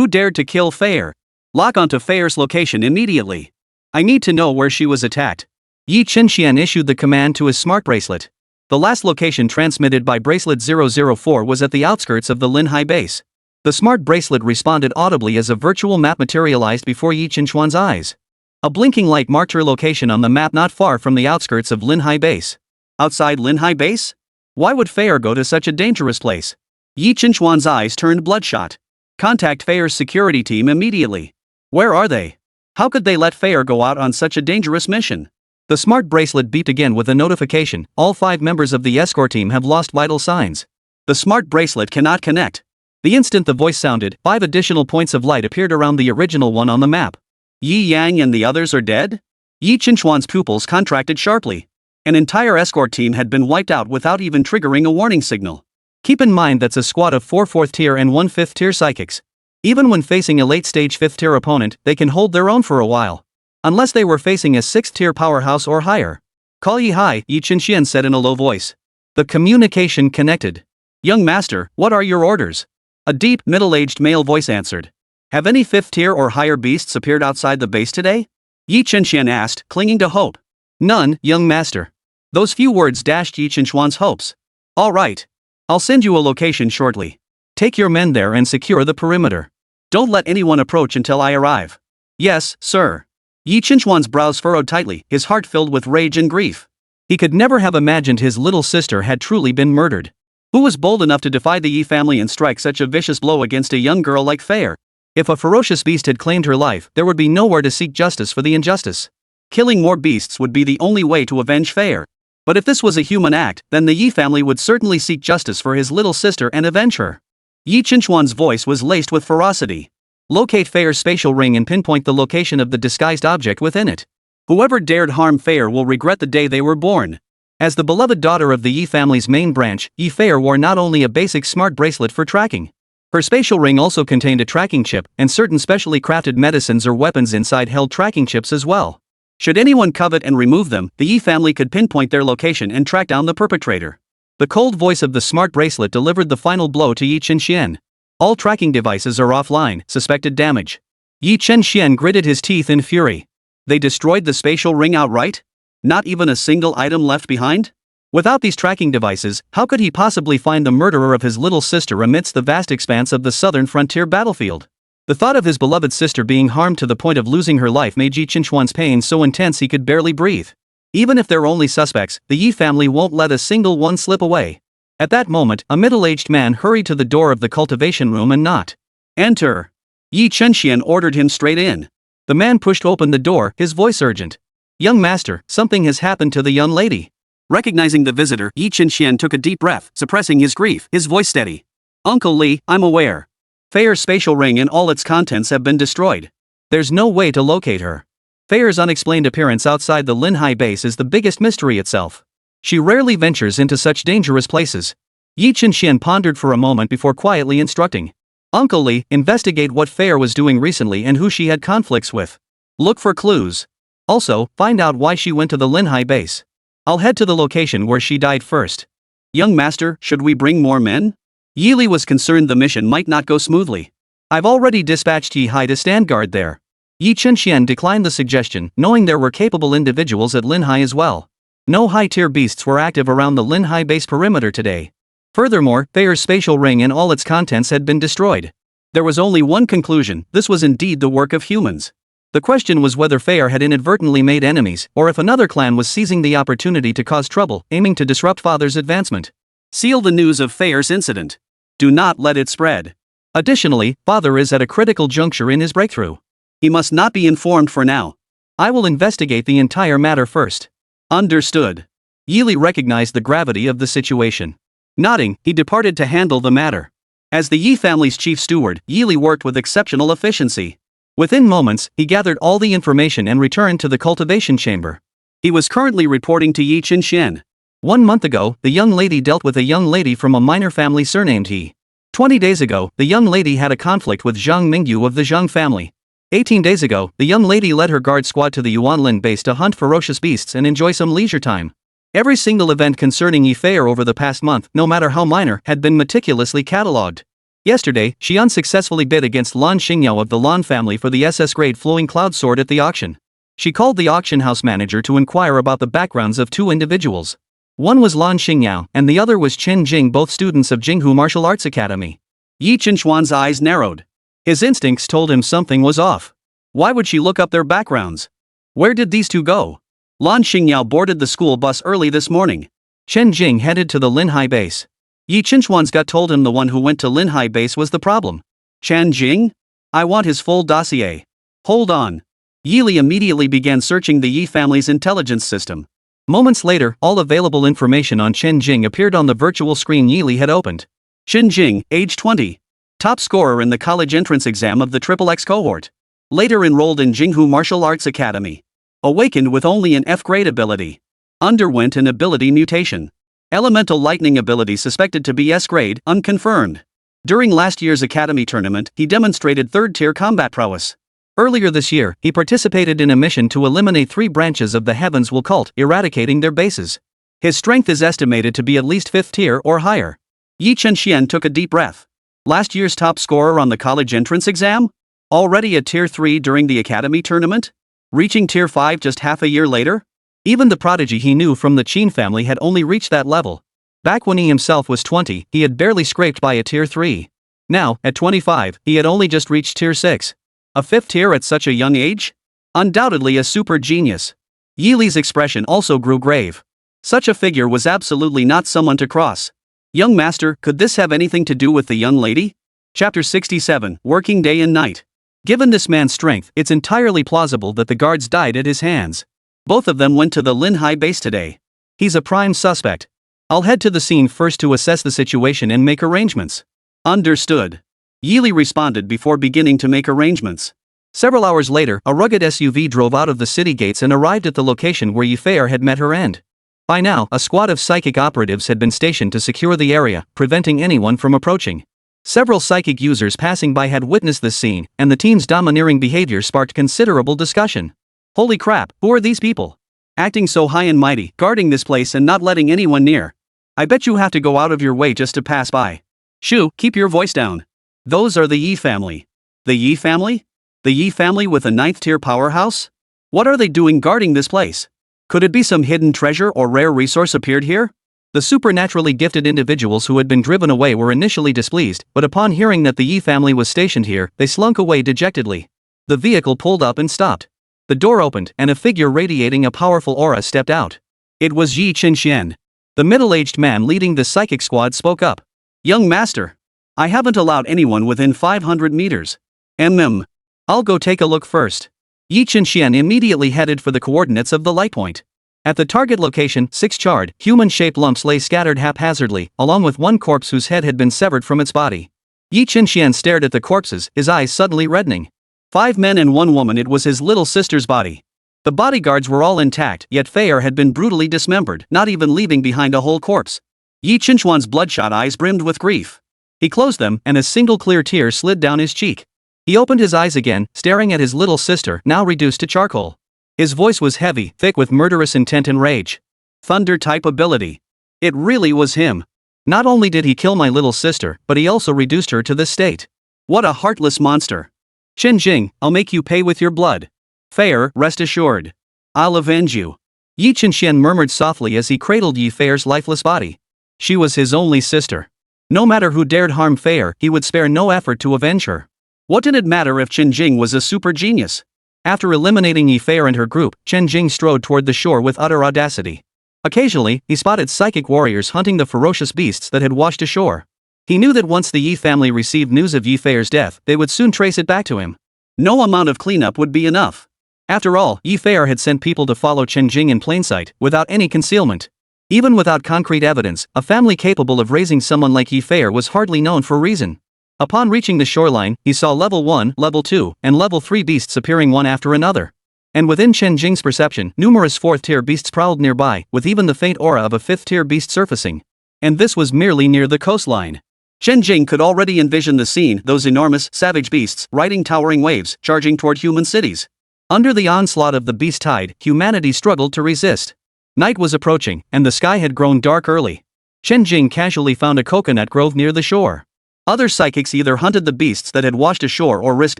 dared to kill Fair? Lock onto Fair's location immediately. I need to know where she was attacked. Yi Chenxian issued the command to his smart bracelet. The last location transmitted by bracelet 004 was at the outskirts of the Linhai base. The smart bracelet responded audibly as a virtual map materialized before Yi Chenxian's eyes. A blinking light marked her location on the map not far from the outskirts of Linhai base. Outside Linhai base? Why would Fair go to such a dangerous place? Yi Chenxian's eyes turned bloodshot. Contact Fair's security team immediately. Where are they? How could they let Fair go out on such a dangerous mission? The smart bracelet beeped again with a notification. All 5 members of the escort team have lost vital signs. The smart bracelet cannot connect. The instant the voice sounded, 5 additional points of light appeared around the original one on the map. Yi Yang and the others are dead? Yi Chenxian's pupils contracted sharply. An entire escort team had been wiped out without even triggering a warning signal. Keep in mind that's a squad of 4 4th tier and 1 5th tier psychics. Even when facing a late-stage 5th-tier opponent, they can hold their own for a while. Unless they were facing a 6th-tier powerhouse or higher. Call ye high, Yi Chen said in a low voice. The communication connected. Young master, what are your orders? A deep, middle-aged male voice answered. Have any 5th-tier or higher beasts appeared outside the base today? Yi Chen asked, clinging to hope. None, young master. Those few words dashed Yi Chen's hopes. All right. I'll send you a location shortly. Take your men there and secure the perimeter. Don't let anyone approach until I arrive. Yes, sir. Yi Chen's brows furrowed tightly, his heart filled with rage and grief. He could never have imagined his little sister had truly been murdered. Who was bold enough to defy the Yi family and strike such a vicious blow against a young girl like Fair? If a ferocious beast had claimed her life, there would be nowhere to seek justice for the injustice. Killing more beasts would be the only way to avenge Fair. But if this was a human act, then the Yi family would certainly seek justice for his little sister and avenge her. Yi Chen's voice was laced with ferocity. Locate Fair's spatial ring and pinpoint the location of the disguised object within it. Whoever dared harm Fair will regret the day they were born. As the beloved daughter of the Yi family's main branch, Yi Fair wore not only a basic smart bracelet for tracking. Her spatial ring also contained a tracking chip, and certain specially crafted medicines or weapons inside held tracking chips as well. Should anyone covet and remove them, the Yi family could pinpoint their location and track down the perpetrator. The cold voice of the smart bracelet delivered the final blow to Yi Chen. All tracking devices are offline, suspected damage. Yi Chen gritted his teeth in fury. They destroyed the spatial ring outright? Not even a single item left behind? Without these tracking devices, how could he possibly find the murderer of his little sister amidst the vast expanse of the southern frontier battlefield? The thought of his beloved sister being harmed to the point of losing her life made Yi Chen's pain so intense he could barely breathe. Even if they're only suspects, the Yi family won't let a single one slip away. At that moment, a middle-aged man hurried to the door of the cultivation room and knocked. Enter. Yi Chen ordered him straight in. The man pushed open the door, his voice urgent. Young master, something has happened to the young lady. Recognizing the visitor, Yi Chen took a deep breath, suppressing his grief, his voice steady. Uncle Li, I'm aware. Fair's spatial ring and all its contents have been destroyed. There's no way to locate her. Fair's unexplained appearance outside the Linhai base is the biggest mystery itself. She rarely ventures into such dangerous places. Yi Chen pondered for a moment before quietly instructing. Uncle Li, investigate what Fair was doing recently and who she had conflicts with. Look for clues. Also, find out why she went to the Linhai base. I'll head to the location where she died first. Young master, should we bring more men? Yi Li was concerned the mission might not go smoothly. I've already dispatched Yi Hai to stand guard there. Yi Chen declined the suggestion, knowing there were capable individuals at Linhai as well. No high-tier beasts were active around the Linhai base perimeter today. Furthermore, Fair's spatial ring and all its contents had been destroyed. There was only one conclusion: this was indeed the work of humans. The question was whether Fair had inadvertently made enemies, or if another clan was seizing the opportunity to cause trouble, aiming to disrupt Father's advancement. Seal the news of Fair's incident. Do not let it spread. Additionally, Father is at a critical juncture in his breakthrough. He must not be informed for now. I will investigate the entire matter first. Understood. Yi Li recognized the gravity of the situation. Nodding, he departed to handle the matter. As the Yi family's chief steward, Yi Li worked with exceptional efficiency. Within moments, he gathered all the information and returned to the cultivation chamber. He was currently reporting to Yi Chen. 1 month ago, the young lady dealt with a young lady from a minor family surnamed He. 20 days ago, the young lady had a conflict with Zhang Mingyu of the Zhang family. 18 days ago, the young lady led her guard squad to the Yuanlin base to hunt ferocious beasts and enjoy some leisure time. Every single event concerning Yi Fair over the past month, no matter how minor, had been meticulously catalogued. Yesterday, she unsuccessfully bid against Lan Xingyao of the Lan family for the SS-grade flowing cloud sword at the auction. She called the auction house manager to inquire about the backgrounds of 2 individuals. One was Lan Xingyao, and the other was Chen Jing, both students of Jinghu Martial Arts Academy. Yi Chen's eyes narrowed. His instincts told him something was off. Why would she look up their backgrounds? Where did these 2 go? Lan Xingyao boarded the school bus early this morning. Chen Jing headed to the Linhai base. Yi Chen's gut told him the one who went to Linhai base was the problem. Chen Jing? I want his full dossier. Hold on. Yi Li immediately began searching the Yi family's intelligence system. Moments later, all available information on Chen Jing appeared on the virtual screen Yi Li had opened. Chen Jing, age 20. Top scorer in the college entrance exam of the XXX cohort. Later enrolled in Jinghu Martial Arts Academy. Awakened with only an F-grade ability. Underwent an ability mutation. Elemental lightning ability suspected to be S-grade, unconfirmed. During last year's academy tournament, he demonstrated third-tier combat prowess. Earlier this year, he participated in a mission to eliminate 3 branches of the Heavens Will cult, eradicating their bases. His strength is estimated to be at least 5th tier or higher. Yi Chenxian took a deep breath. Last year's top scorer on the college entrance exam? Already at tier 3 during the academy tournament? Reaching tier 5 just half a year later? Even the prodigy he knew from the Qin family had only reached that level. Back when he himself was 20, he had barely scraped by a tier 3. Now, at 25, he had only just reached tier 6. A 5th tier at such a young age? Undoubtedly a super genius. Yi Li's expression also grew grave. Such a figure was absolutely not someone to cross. Young master, could this have anything to do with the young lady? Chapter 67, Working Day and Night. Given this man's strength, it's entirely plausible that the guards died at his hands. Both of them went to the Linhai base today. He's a prime suspect. I'll head to the scene first to assess the situation and make arrangements. Understood. Yi Li responded before beginning to make arrangements. Several hours later, a rugged SUV drove out of the city gates and arrived at the location where Yi Fei had met her end. By now, a squad of psychic operatives had been stationed to secure the area, preventing anyone from approaching. Several psychic users passing by had witnessed this scene, and the team's domineering behavior sparked considerable discussion. Holy crap, who are these people? Acting so high and mighty, guarding this place and not letting anyone near. I bet you have to go out of your way just to pass by. Shoo, keep your voice down. Those are the Yi family. The Yi family? The Yi family with a 9th tier powerhouse? What are they doing guarding this place? Could it be some hidden treasure or rare resource appeared here? The supernaturally gifted individuals who had been driven away were initially displeased, but upon hearing that the Yi family was stationed here, they slunk away dejectedly. The vehicle pulled up and stopped. The door opened, and a figure radiating a powerful aura stepped out. It was Yi Chenxian. The middle-aged man leading the psychic squad spoke up. Young master. I haven't allowed anyone within 500 meters. I'll go take a look first. Yi Chenxian immediately headed for the coordinates of the light point. At the target location, 6 charred, human-shaped lumps lay scattered haphazardly, along with one corpse whose head had been severed from its body. Yi Chenxian stared at the corpses, his eyes suddenly reddening. 5 men and 1 woman. It was his little sister's body. The bodyguards were all intact, yet Fei had been brutally dismembered, not even leaving behind a whole corpse. Yi Chenxian's bloodshot eyes brimmed with grief. He closed them, and a single clear tear slid down his cheek. He opened his eyes again, staring at his little sister, now reduced to charcoal. His voice was heavy, thick with murderous intent and rage. Thunder-type ability. It really was him. Not only did he kill my little sister, but he also reduced her to this state. What a heartless monster. Chen Jing, I'll make you pay with your blood. Fei, rest assured. I'll avenge you. Yi Chenxian murmured softly as he cradled Yi Fei's lifeless body. She was his only sister. No matter who dared harm Fei, he would spare no effort to avenge her. What did it matter if Chen Jing was a super genius? After eliminating Yi Fei and her group, Chen Jing strode toward the shore with utter audacity. Occasionally, he spotted psychic warriors hunting the ferocious beasts that had washed ashore. He knew that once the Yi family received news of Yi Fei's death, they would soon trace it back to him. No amount of cleanup would be enough. After all, Yi Fei had sent people to follow Chen Jing in plain sight, without any concealment. Even without concrete evidence, a family capable of raising someone like Yi Fei was hardly known for reason. Upon reaching the shoreline, he saw level 1, level 2, and level 3 beasts appearing one after another. And within Chen Jing's perception, numerous 4th-tier beasts prowled nearby, with even the faint aura of a 5th-tier beast surfacing. And this was merely near the coastline. Chen Jing could already envision the scene, those enormous, savage beasts, riding towering waves, charging toward human cities. Under the onslaught of the beast tide, humanity struggled to resist. Night was approaching, and the sky had grown dark early. Chen Jing casually found a coconut grove near the shore. Other psychics either hunted the beasts that had washed ashore or risked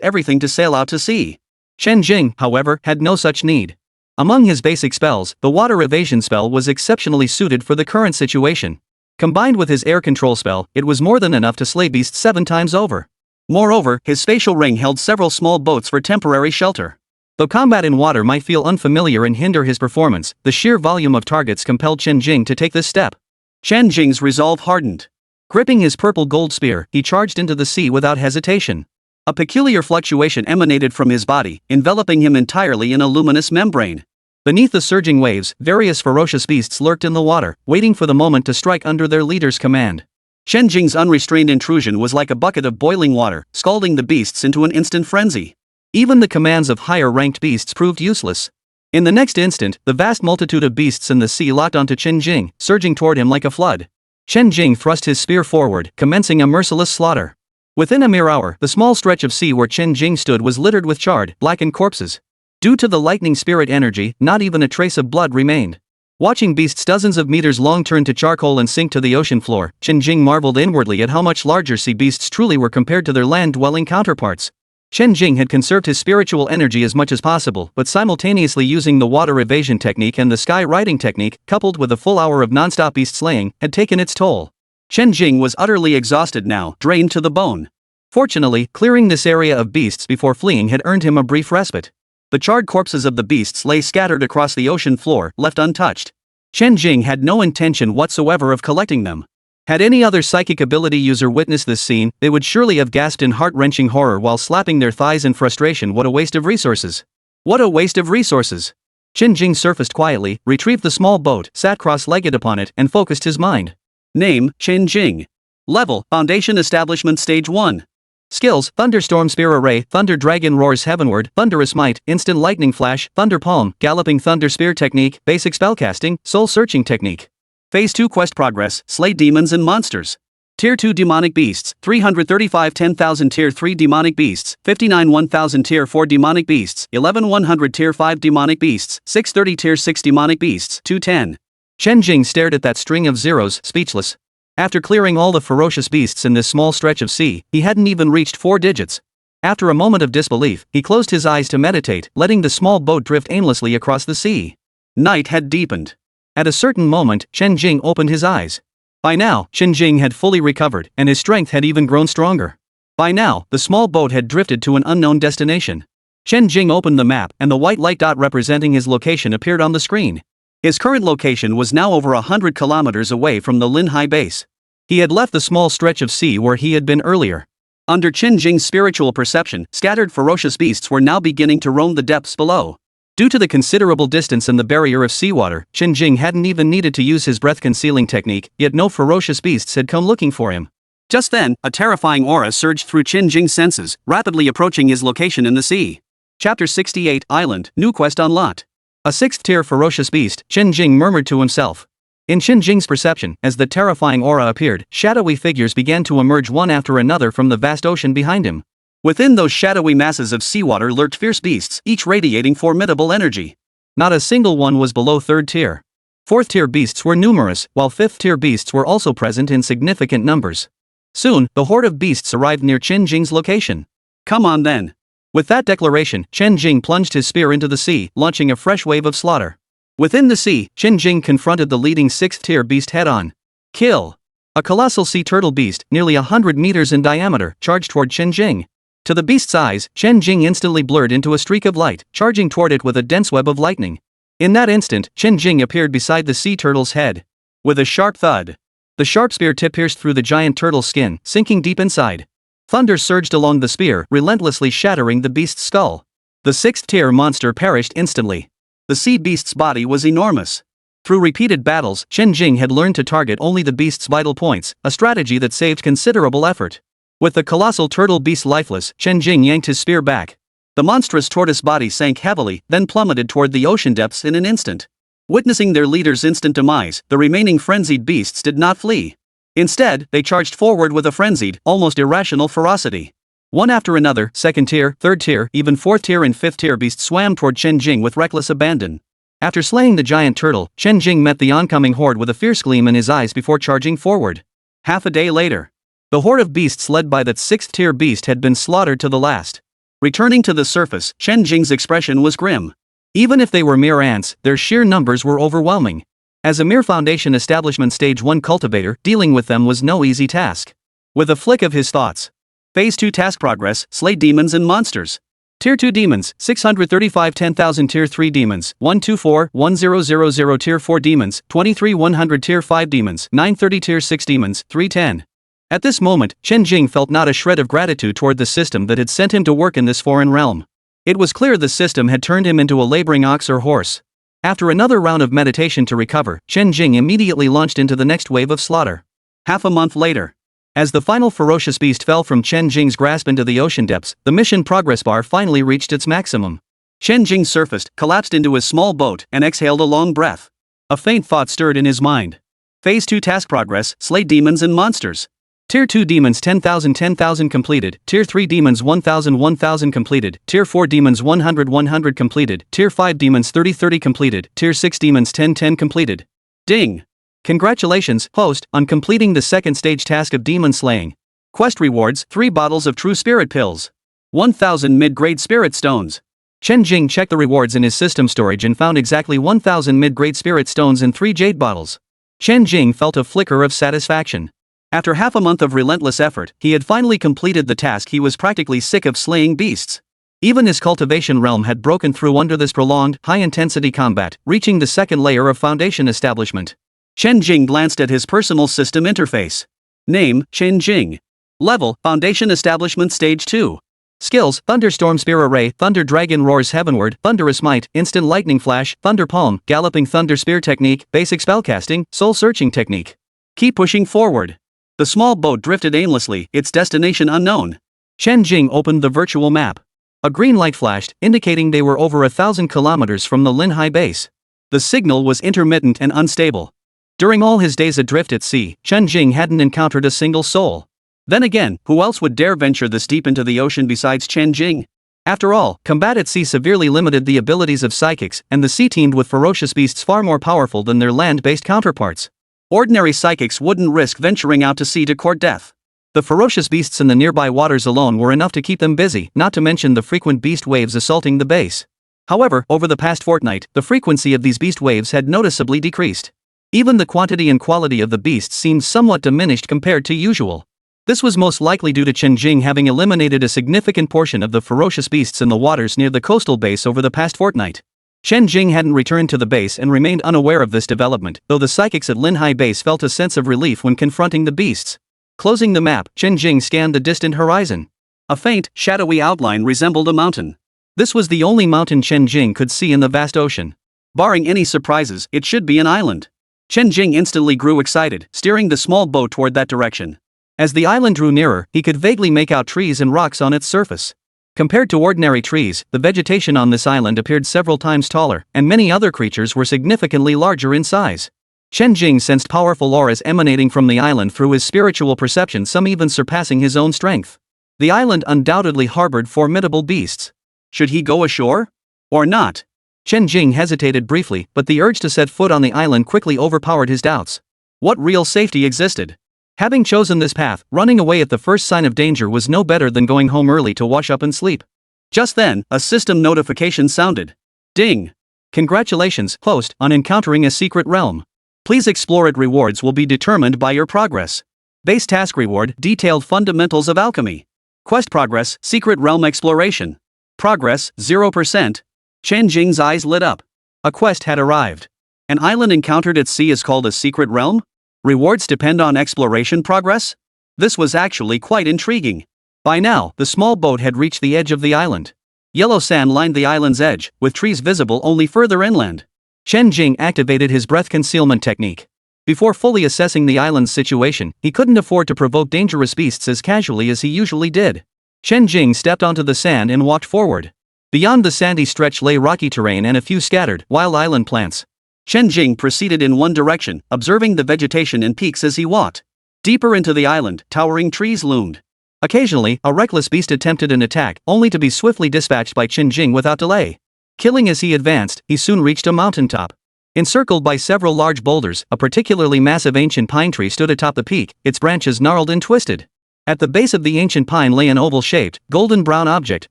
everything to sail out to sea. Chen Jing, however, had no such need. Among his basic spells, the water evasion spell was exceptionally suited for the current situation. Combined with his air control spell, it was more than enough to slay beasts 7 times over. Moreover, his spatial ring held several small boats for temporary shelter. Though combat in water might feel unfamiliar and hinder his performance, the sheer volume of targets compelled Chen Jing to take this step. Chen Jing's resolve hardened. Gripping his purple gold spear, he charged into the sea without hesitation. A peculiar fluctuation emanated from his body, enveloping him entirely in a luminous membrane. Beneath the surging waves, various ferocious beasts lurked in the water, waiting for the moment to strike under their leader's command. Chen Jing's unrestrained intrusion was like a bucket of boiling water, scalding the beasts into an instant frenzy. Even the commands of higher-ranked beasts proved useless. In the next instant, the vast multitude of beasts in the sea locked onto Chen Jing, surging toward him like a flood. Chen Jing thrust his spear forward, commencing a merciless slaughter. Within a mere hour, the small stretch of sea where Chen Jing stood was littered with charred, blackened corpses. Due to the lightning spirit energy, not even a trace of blood remained. Watching beasts dozens of meters long turn to charcoal and sink to the ocean floor, Chen Jing marveled inwardly at how much larger sea beasts truly were compared to their land-dwelling counterparts. Chen Jing had conserved his spiritual energy as much as possible, but simultaneously using the water evasion technique and the sky riding technique, coupled with a full hour of non-stop beast slaying, had taken its toll. Chen Jing was utterly exhausted now, drained to the bone. Fortunately, clearing this area of beasts before fleeing had earned him a brief respite. The charred corpses of the beasts lay scattered across the ocean floor, left untouched. Chen Jing had no intention whatsoever of collecting them. Had any other psychic ability user witnessed this scene, they would surely have gasped in heart-wrenching horror while slapping their thighs in frustration. What a waste of resources! What a waste of resources! Chen Jing surfaced quietly, retrieved the small boat, sat cross-legged upon it, and focused his mind. Name, Chen Jing. Level, Foundation Establishment Stage 1. Skills, Thunderstorm Spear Array, Thunder Dragon Roars Heavenward, Thunderous Might, Instant Lightning Flash, Thunder Palm, Galloping Thunder Spear Technique, Basic Spellcasting, Soul Searching Technique. Phase 2 Quest Progress, Slay Demons and Monsters. Tier 2 Demonic Beasts, 335 10,000 Tier 3 Demonic Beasts, 59 1000 Tier 4 Demonic Beasts, 11 100 Tier 5 Demonic Beasts, 630 Tier 6 Demonic Beasts, 210. Chen Jing stared at that string of zeros, speechless. After clearing all the ferocious beasts in this small stretch of sea, he hadn't even reached 4 digits. After a moment of disbelief, he closed his eyes to meditate, letting the small boat drift aimlessly across the sea. Night had deepened. At a certain moment, Chen Jing opened his eyes. By now, Chen Jing had fully recovered, and his strength had even grown stronger. By now, the small boat had drifted to an unknown destination. Chen Jing opened the map, and the white light dot representing his location appeared on the screen. His current location was now over 100 kilometers away from the Linhai base. He had left the small stretch of sea where he had been earlier. Under Chen Jing's spiritual perception, scattered ferocious beasts were now beginning to roam the depths below. Due to the considerable distance and the barrier of seawater, Chen Jing hadn't even needed to use his breath-concealing technique, yet no ferocious beasts had come looking for him. Just then, a terrifying aura surged through Chen Jing's senses, rapidly approaching his location in the sea. Chapter 68 Island, New Quest Unlocked. A 6th-tier ferocious beast, Chen Jing murmured to himself. In Chen Jing's perception, as the terrifying aura appeared, shadowy figures began to emerge one after another from the vast ocean behind him. Within those shadowy masses of seawater lurked fierce beasts, each radiating formidable energy. Not a single one was below 3rd tier. 4th tier beasts were numerous, while 5th tier beasts were also present in significant numbers. Soon, the horde of beasts arrived near Chen Jing's location. Come on then. With that declaration, Chen Jing plunged his spear into the sea, launching a fresh wave of slaughter. Within the sea, Chen Jing confronted the leading 6th tier beast head-on. Kill! A colossal sea turtle beast, nearly 100 meters in diameter, charged toward Chen Jing. To the beast's eyes, Chen Jing instantly blurred into a streak of light, charging toward it with a dense web of lightning. In that instant, Chen Jing appeared beside the sea turtle's head. With a sharp thud, the sharp spear tip pierced through the giant turtle's skin, sinking deep inside. Thunder surged along the spear, relentlessly shattering the beast's skull. The 6th-tier monster perished instantly. The sea beast's body was enormous. Through repeated battles, Chen Jing had learned to target only the beast's vital points, a strategy that saved considerable effort. With the colossal turtle beast lifeless, Chen Jing yanked his spear back. The monstrous tortoise body sank heavily, then plummeted toward the ocean depths in an instant. Witnessing their leader's instant demise, the remaining frenzied beasts did not flee. Instead, they charged forward with a frenzied, almost irrational ferocity. One after another, 2nd tier, 3rd tier, even 4th tier and 5th tier beasts swam toward Chen Jing with reckless abandon. After slaying the giant turtle, Chen Jing met the oncoming horde with a fierce gleam in his eyes before charging forward. Half a day later, the horde of beasts led by that 6th-tier beast had been slaughtered to the last. Returning to the surface, Chen Jing's expression was grim. Even if they were mere ants, their sheer numbers were overwhelming. As a mere Foundation Establishment Stage 1 cultivator, dealing with them was no easy task. With a flick of his thoughts. Phase 2 Task Progress, Slay Demons and Monsters. Tier 2 Demons, 635 10,000 Tier 3 Demons, 124 1000 Tier 4 Demons, 23 100 Tier 5 Demons, 930 Tier 6 Demons, 310. At this moment, Chen Jing felt not a shred of gratitude toward the system that had sent him to work in this foreign realm. It was clear the system had turned him into a laboring ox or horse. After another round of meditation to recover, Chen Jing immediately launched into the next wave of slaughter. Half a month later, as the final ferocious beast fell from Chen Jing's grasp into the ocean depths, the mission progress bar finally reached its maximum. Chen Jing surfaced, collapsed into his small boat, and exhaled a long breath. A faint thought stirred in his mind. Phase 2 task progress, slay demons and monsters. Tier 2 demons 10,000 completed, Tier 3 demons 1,000 completed, Tier 4 demons 100 completed, Tier 5 demons 30 completed, Tier 6 demons 10 completed. Ding! Congratulations, host, on completing the second stage task of demon slaying. Quest rewards, 3 bottles of true spirit pills. 1,000 mid-grade spirit stones. Chen Jing checked the rewards in his system storage and found exactly 1,000 mid-grade spirit stones and 3 jade bottles. Chen Jing felt a flicker of satisfaction. After half a month of relentless effort, he had finally completed the task. He was practically sick of slaying beasts. Even his cultivation realm had broken through under this prolonged, high-intensity combat, reaching the second layer of foundation establishment. Chen Jing glanced at his personal system interface. Name, Chen Jing. Level, Foundation Establishment Stage 2. Skills, Thunderstorm Spear Array, Thunder Dragon Roars Heavenward, Thunderous Might, Instant Lightning Flash, Thunder Palm, Galloping Thunder Spear Technique, Basic Spellcasting, Soul Searching Technique. Keep pushing forward. The small boat drifted aimlessly, its destination unknown. Chen Jing opened the virtual map. A green light flashed, indicating they were over 1,000 kilometers from the Linhai base. The signal was intermittent and unstable. During all his days adrift at sea, Chen Jing hadn't encountered a single soul. Then again, who else would dare venture this deep into the ocean besides Chen Jing? After all, combat at sea severely limited the abilities of psychics, and the sea teemed with ferocious beasts far more powerful than their land-based counterparts. Ordinary psychics wouldn't risk venturing out to sea to court death. The ferocious beasts in the nearby waters alone were enough to keep them busy, not to mention the frequent beast waves assaulting the base. However, over the past fortnight, the frequency of these beast waves had noticeably decreased. Even the quantity and quality of the beasts seemed somewhat diminished compared to usual. This was most likely due to Chen Jing having eliminated a significant portion of the ferocious beasts in the waters near the coastal base over the past fortnight. Chen Jing hadn't returned to the base and remained unaware of this development, though the psychics at Linhai base felt a sense of relief when confronting the beasts. Closing the map, Chen Jing scanned the distant horizon. A faint, shadowy outline resembled a mountain. This was the only mountain Chen Jing could see in the vast ocean. Barring any surprises, it should be an island. Chen Jing instantly grew excited, steering the small boat toward that direction. As the island drew nearer, he could vaguely make out trees and rocks on its surface. Compared to ordinary trees, the vegetation on this island appeared several times taller, and many other creatures were significantly larger in size. Chen Jing sensed powerful auras emanating from the island through his spiritual perception, some even surpassing his own strength. The island undoubtedly harbored formidable beasts. Should he go ashore? Or not? Chen Jing hesitated briefly, but the urge to set foot on the island quickly overpowered his doubts. What real safety existed? Having chosen this path, running away at the first sign of danger was no better than going home early to wash up and sleep. Just then, a system notification sounded. Ding! Congratulations, host, on encountering a secret realm. Please explore it. Rewards will be determined by your progress. Base task reward, detailed fundamentals of alchemy. Quest progress, secret realm exploration. Progress, 0%. Chen Jing's eyes lit up. A quest had arrived. An island encountered at sea is called a secret realm? Rewards depend on exploration progress? This was actually quite intriguing. By now, the small boat had reached the edge of the island. Yellow sand lined the island's edge, with trees visible only further inland. Chen Jing activated his breath concealment technique. Before fully assessing the island's situation, he couldn't afford to provoke dangerous beasts as casually as he usually did. Chen Jing stepped onto the sand and walked forward. Beyond the sandy stretch lay rocky terrain and a few scattered, wild island plants. Chen Jing proceeded in one direction, observing the vegetation and peaks as he walked. Deeper into the island, towering trees loomed. Occasionally, a reckless beast attempted an attack, only to be swiftly dispatched by Chen Jing without delay. Killing as he advanced, he soon reached a mountaintop. Encircled by several large boulders, a particularly massive ancient pine tree stood atop the peak, its branches gnarled and twisted. At the base of the ancient pine lay an oval-shaped, golden-brown object,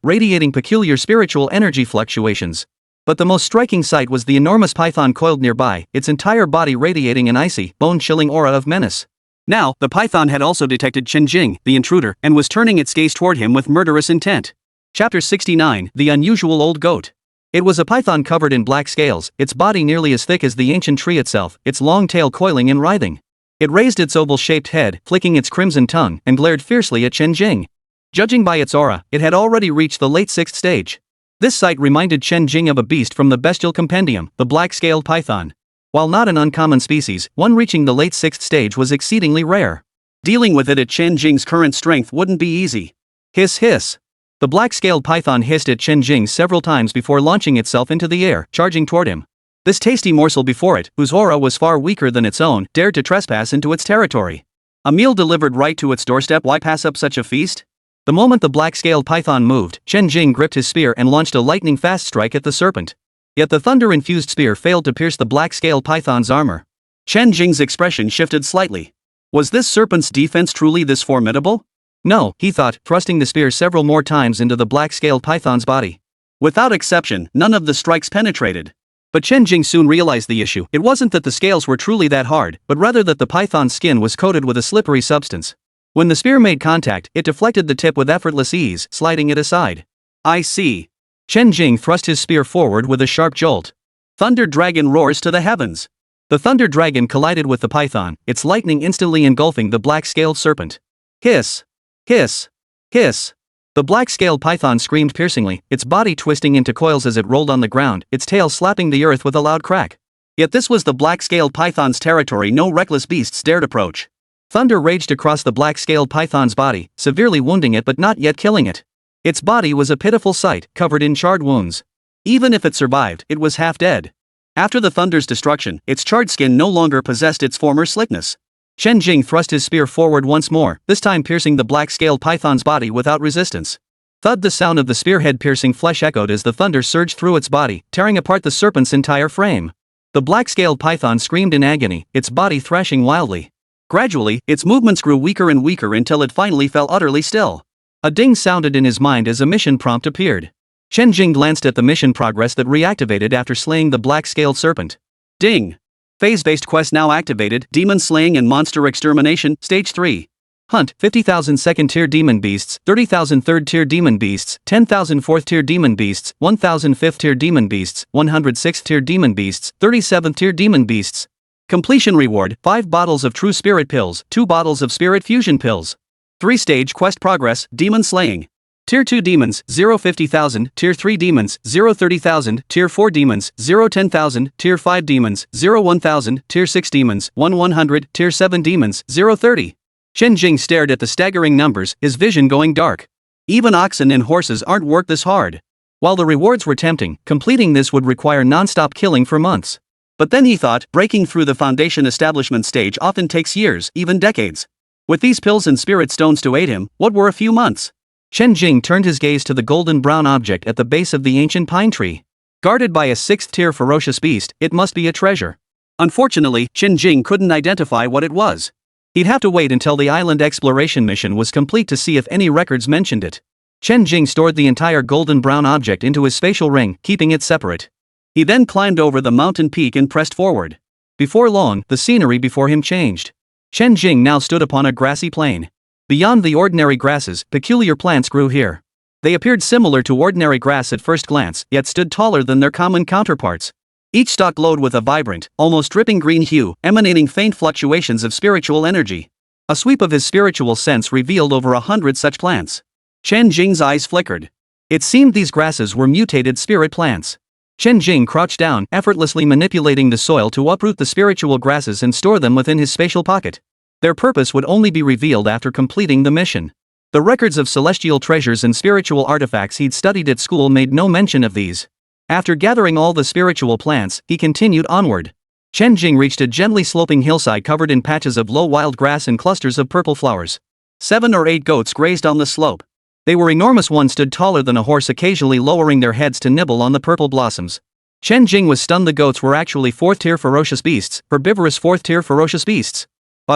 radiating peculiar spiritual energy fluctuations. But the most striking sight was the enormous python coiled nearby, its entire body radiating an icy, bone-chilling aura of menace. Now, the python had also detected Chen Jing, the intruder, and was turning its gaze toward him with murderous intent. Chapter 69, The Unusual Old Goat. It was a python covered in black scales, its body nearly as thick as the ancient tree itself, its long tail coiling and writhing. It raised its oval-shaped head, flicking its crimson tongue, and glared fiercely at Chen Jing. Judging by its aura, it had already reached the late 6th stage. This sight reminded Chen Jing of a beast from the bestial compendium, the black-scaled python. While not an uncommon species, one reaching the late 6th stage was exceedingly rare. Dealing with it at Chen Jing's current strength wouldn't be easy. Hiss hiss. The black-scaled python hissed at Chen Jing several times before launching itself into the air, charging toward him. This tasty morsel before it, whose aura was far weaker than its own, dared to trespass into its territory. A meal delivered right to its doorstep. Why pass up such a feast? The moment the black-scaled python moved, Chen Jing gripped his spear and launched a lightning-fast strike at the serpent. Yet the thunder-infused spear failed to pierce the black-scaled python's armor. Chen Jing's expression shifted slightly. Was this serpent's defense truly this formidable? No, he thought, thrusting the spear several more times into the black-scaled python's body. Without exception, none of the strikes penetrated. But Chen Jing soon realized the issue. It wasn't that the scales were truly that hard, but rather that the python's skin was coated with a slippery substance. When the spear made contact, it deflected the tip with effortless ease, sliding it aside. I see. Chen Jing thrust his spear forward with a sharp jolt. Thunder Dragon roars to the heavens. The Thunder Dragon collided with the python, its lightning instantly engulfing the black-scaled serpent. Hiss! Hiss! Hiss! The black-scaled python screamed piercingly, its body twisting into coils as it rolled on the ground, its tail slapping the earth with a loud crack. Yet this was the black-scaled python's territory. No reckless beasts dared approach. Thunder raged across the black-scaled python's body, severely wounding it but not yet killing it. Its body was a pitiful sight, covered in charred wounds. Even if it survived, it was half dead. After the thunder's destruction, its charred skin no longer possessed its former slickness. Chen Jing thrust his spear forward once more, this time piercing the black-scaled python's body without resistance. Thud! The sound of the spearhead-piercing flesh echoed as the thunder surged through its body, tearing apart the serpent's entire frame. The black-scaled python screamed in agony, its body thrashing wildly. Gradually, its movements grew weaker and weaker until it finally fell utterly still. A ding sounded in his mind as a mission prompt appeared. Chen Jing glanced at the mission progress that reactivated after slaying the black-scaled serpent. Ding! Phase-based quest now activated. Demon Slaying and Monster Extermination, Stage 3. Hunt, 50,000 second-tier demon beasts, 30,000 third-tier demon beasts, 10,000 fourth-tier demon beasts, 1,000 fifth-tier demon beasts, 100 sixth-tier demon beasts, 37th-tier demon beasts. Completion reward, 5 bottles of True Spirit Pills, 2 bottles of Spirit Fusion Pills. 3-stage quest progress, Demon Slaying. Tier 2 demons, 0 50,000, Tier 3 demons, 0 30,000, Tier 4 demons, 0 10,000, Tier 5 demons, 0 1,000, Tier 6 demons, 1 100, Tier 7 demons, 0 30. Chen Jing stared at the staggering numbers, his vision going dark. Even oxen and horses aren't worked this hard. While the rewards were tempting, completing this would require non-stop killing for months. But then he thought, breaking through the foundation establishment stage often takes years, even decades. With these pills and spirit stones to aid him, what were a few months? Chen Jing turned his gaze to the golden-brown object at the base of the ancient pine tree. Guarded by a 6th-tier ferocious beast, it must be a treasure. Unfortunately, Chen Jing couldn't identify what it was. He'd have to wait until the island exploration mission was complete to see if any records mentioned it. Chen Jing stored the entire golden-brown object into his spatial ring, keeping it separate. He then climbed over the mountain peak and pressed forward. Before long, the scenery before him changed. Chen Jing now stood upon a grassy plain. Beyond the ordinary grasses, peculiar plants grew here. They appeared similar to ordinary grass at first glance, yet stood taller than their common counterparts. Each stalk glowed with a vibrant, almost dripping green hue, emanating faint fluctuations of spiritual energy. A sweep of his spiritual sense revealed over 100 such plants. Chen Jing's eyes flickered. It seemed these grasses were mutated spirit plants. Chen Jing crouched down, effortlessly manipulating the soil to uproot the spiritual grasses and store them within his spatial pocket. Their purpose would only be revealed after completing the mission. The records of celestial treasures and spiritual artifacts he'd studied at school made no mention of these. After gathering all the spiritual plants, he continued onward. Chen Jing reached a gently sloping hillside covered in patches of low wild grass and clusters of purple flowers. 7 or 8 goats grazed on the slope. They were enormous. One stood taller than a horse, occasionally lowering their heads to nibble on the purple blossoms. Chen Jing was stunned. The goats were actually 4th-tier ferocious beasts, herbivorous 4th-tier ferocious beasts.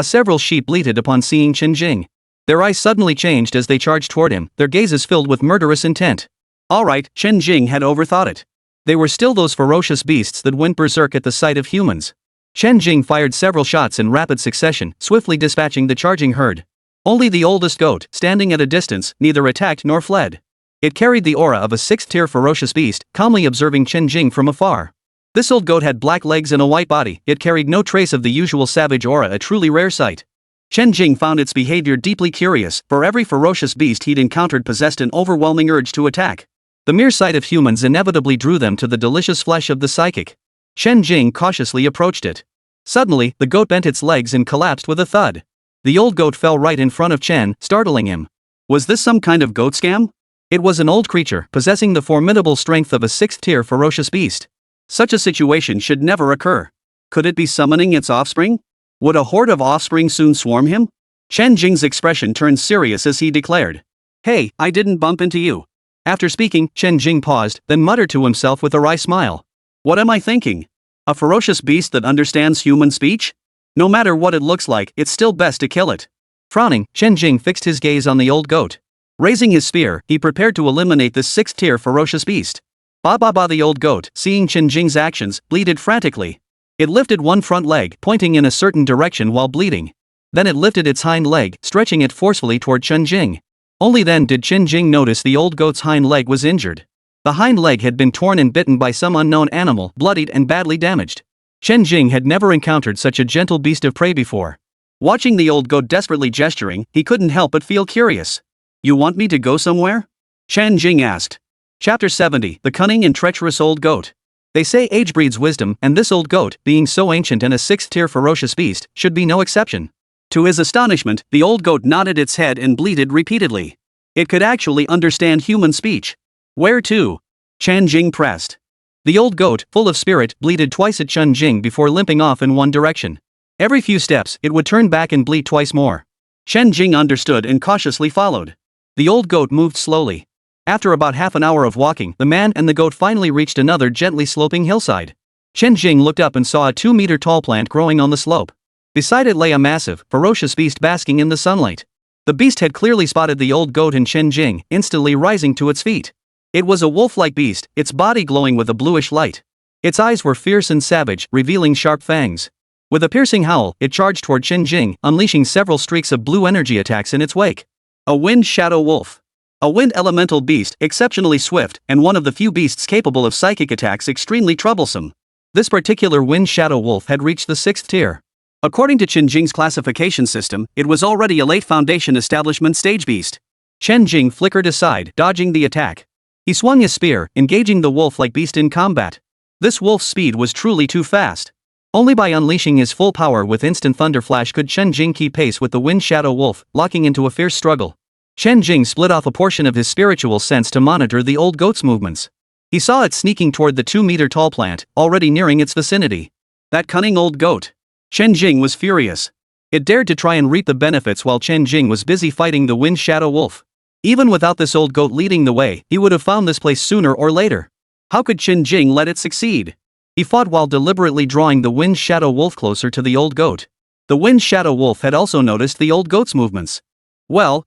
Several sheep bleated upon seeing Chen Jing. Their eyes suddenly changed as they charged toward him, their gazes filled with murderous intent. Alright, Chen Jing had overthought it. They were still those ferocious beasts that went berserk at the sight of humans. Chen Jing fired several shots in rapid succession, swiftly dispatching the charging herd. Only the oldest goat, standing at a distance, neither attacked nor fled. It carried the aura of a 6th-tier ferocious beast, calmly observing Chen Jing from afar. This old goat had black legs and a white body, it carried no trace of the usual savage aura, a truly rare sight. Chen Jing found its behavior deeply curious, for every ferocious beast he'd encountered possessed an overwhelming urge to attack. The mere sight of humans inevitably drew them to the delicious flesh of the psychic. Chen Jing cautiously approached it. Suddenly, the goat bent its legs and collapsed with a thud. The old goat fell right in front of Chen, startling him. Was this some kind of goat scam? It was an old creature, possessing the formidable strength of a 6th-tier ferocious beast. Such a situation should never occur. Could it be summoning its offspring? Would a horde of offspring soon swarm him? Chen Jing's expression turned serious as he declared, "Hey, I didn't bump into you." After speaking, Chen Jing paused, then muttered to himself with a wry smile. What am I thinking? A ferocious beast that understands human speech? No matter what it looks like, it's still best to kill it. Frowning, Chen Jing fixed his gaze on the old goat. Raising his spear, he prepared to eliminate this 6th-tier ferocious beast. Ba ba ba. The old goat, seeing Chen Jing's actions, bleated frantically. It lifted one front leg, pointing in a certain direction while bleeding. Then it lifted its hind leg, stretching it forcefully toward Chen Jing. Only then did Chen Jing notice the old goat's hind leg was injured. The hind leg had been torn and bitten by some unknown animal, bloodied and badly damaged. Chen Jing had never encountered such a gentle beast of prey before. Watching the old goat desperately gesturing, he couldn't help but feel curious. You want me to go somewhere? Chen Jing asked. Chapter 70, The Cunning and Treacherous Old Goat. They say age breeds wisdom, and this old goat, being so ancient and a 6th-tier ferocious beast, should be no exception. To his astonishment, the old goat nodded its head and bleated repeatedly. It could actually understand human speech. Where to? Chen Jing pressed. The old goat, full of spirit, bleated twice at Chen Jing before limping off in one direction. Every few steps, it would turn back and bleat twice more. Chen Jing understood and cautiously followed. The old goat moved slowly. After about half an hour of walking, the man and the goat finally reached another gently sloping hillside. Chen Jing looked up and saw a 2-meter-tall plant growing on the slope. Beside it lay a massive, ferocious beast basking in the sunlight. The beast had clearly spotted the old goat and Chen Jing, instantly rising to its feet. It was a wolf-like beast, its body glowing with a bluish light. Its eyes were fierce and savage, revealing sharp fangs. With a piercing howl, it charged toward Chen Jing, unleashing several streaks of blue energy attacks in its wake. A wind shadow wolf. A wind elemental beast, exceptionally swift, and one of the few beasts capable of psychic attacks extremely troublesome. This particular wind shadow wolf had reached the 6th tier. According to Chen Jing's classification system, it was already a late Foundation establishment stage beast. Chen Jing flickered aside, dodging the attack. He swung his spear, engaging the wolf-like beast in combat. This wolf's speed was truly too fast. Only by unleashing his full power with instant thunder flash could Chen Jing keep pace with the wind shadow wolf, locking into a fierce struggle. Chen Jing split off a portion of his spiritual sense to monitor the old goat's movements. He saw it sneaking toward the 2-meter-tall plant, already nearing its vicinity. That cunning old goat. Chen Jing was furious. It dared to try and reap the benefits while Chen Jing was busy fighting the wind shadow wolf. Even without this old goat leading the way, he would have found this place sooner or later. How could Chen Jing let it succeed? He fought while deliberately drawing the wind shadow wolf closer to the old goat. The wind shadow wolf had also noticed the old goat's movements. Well.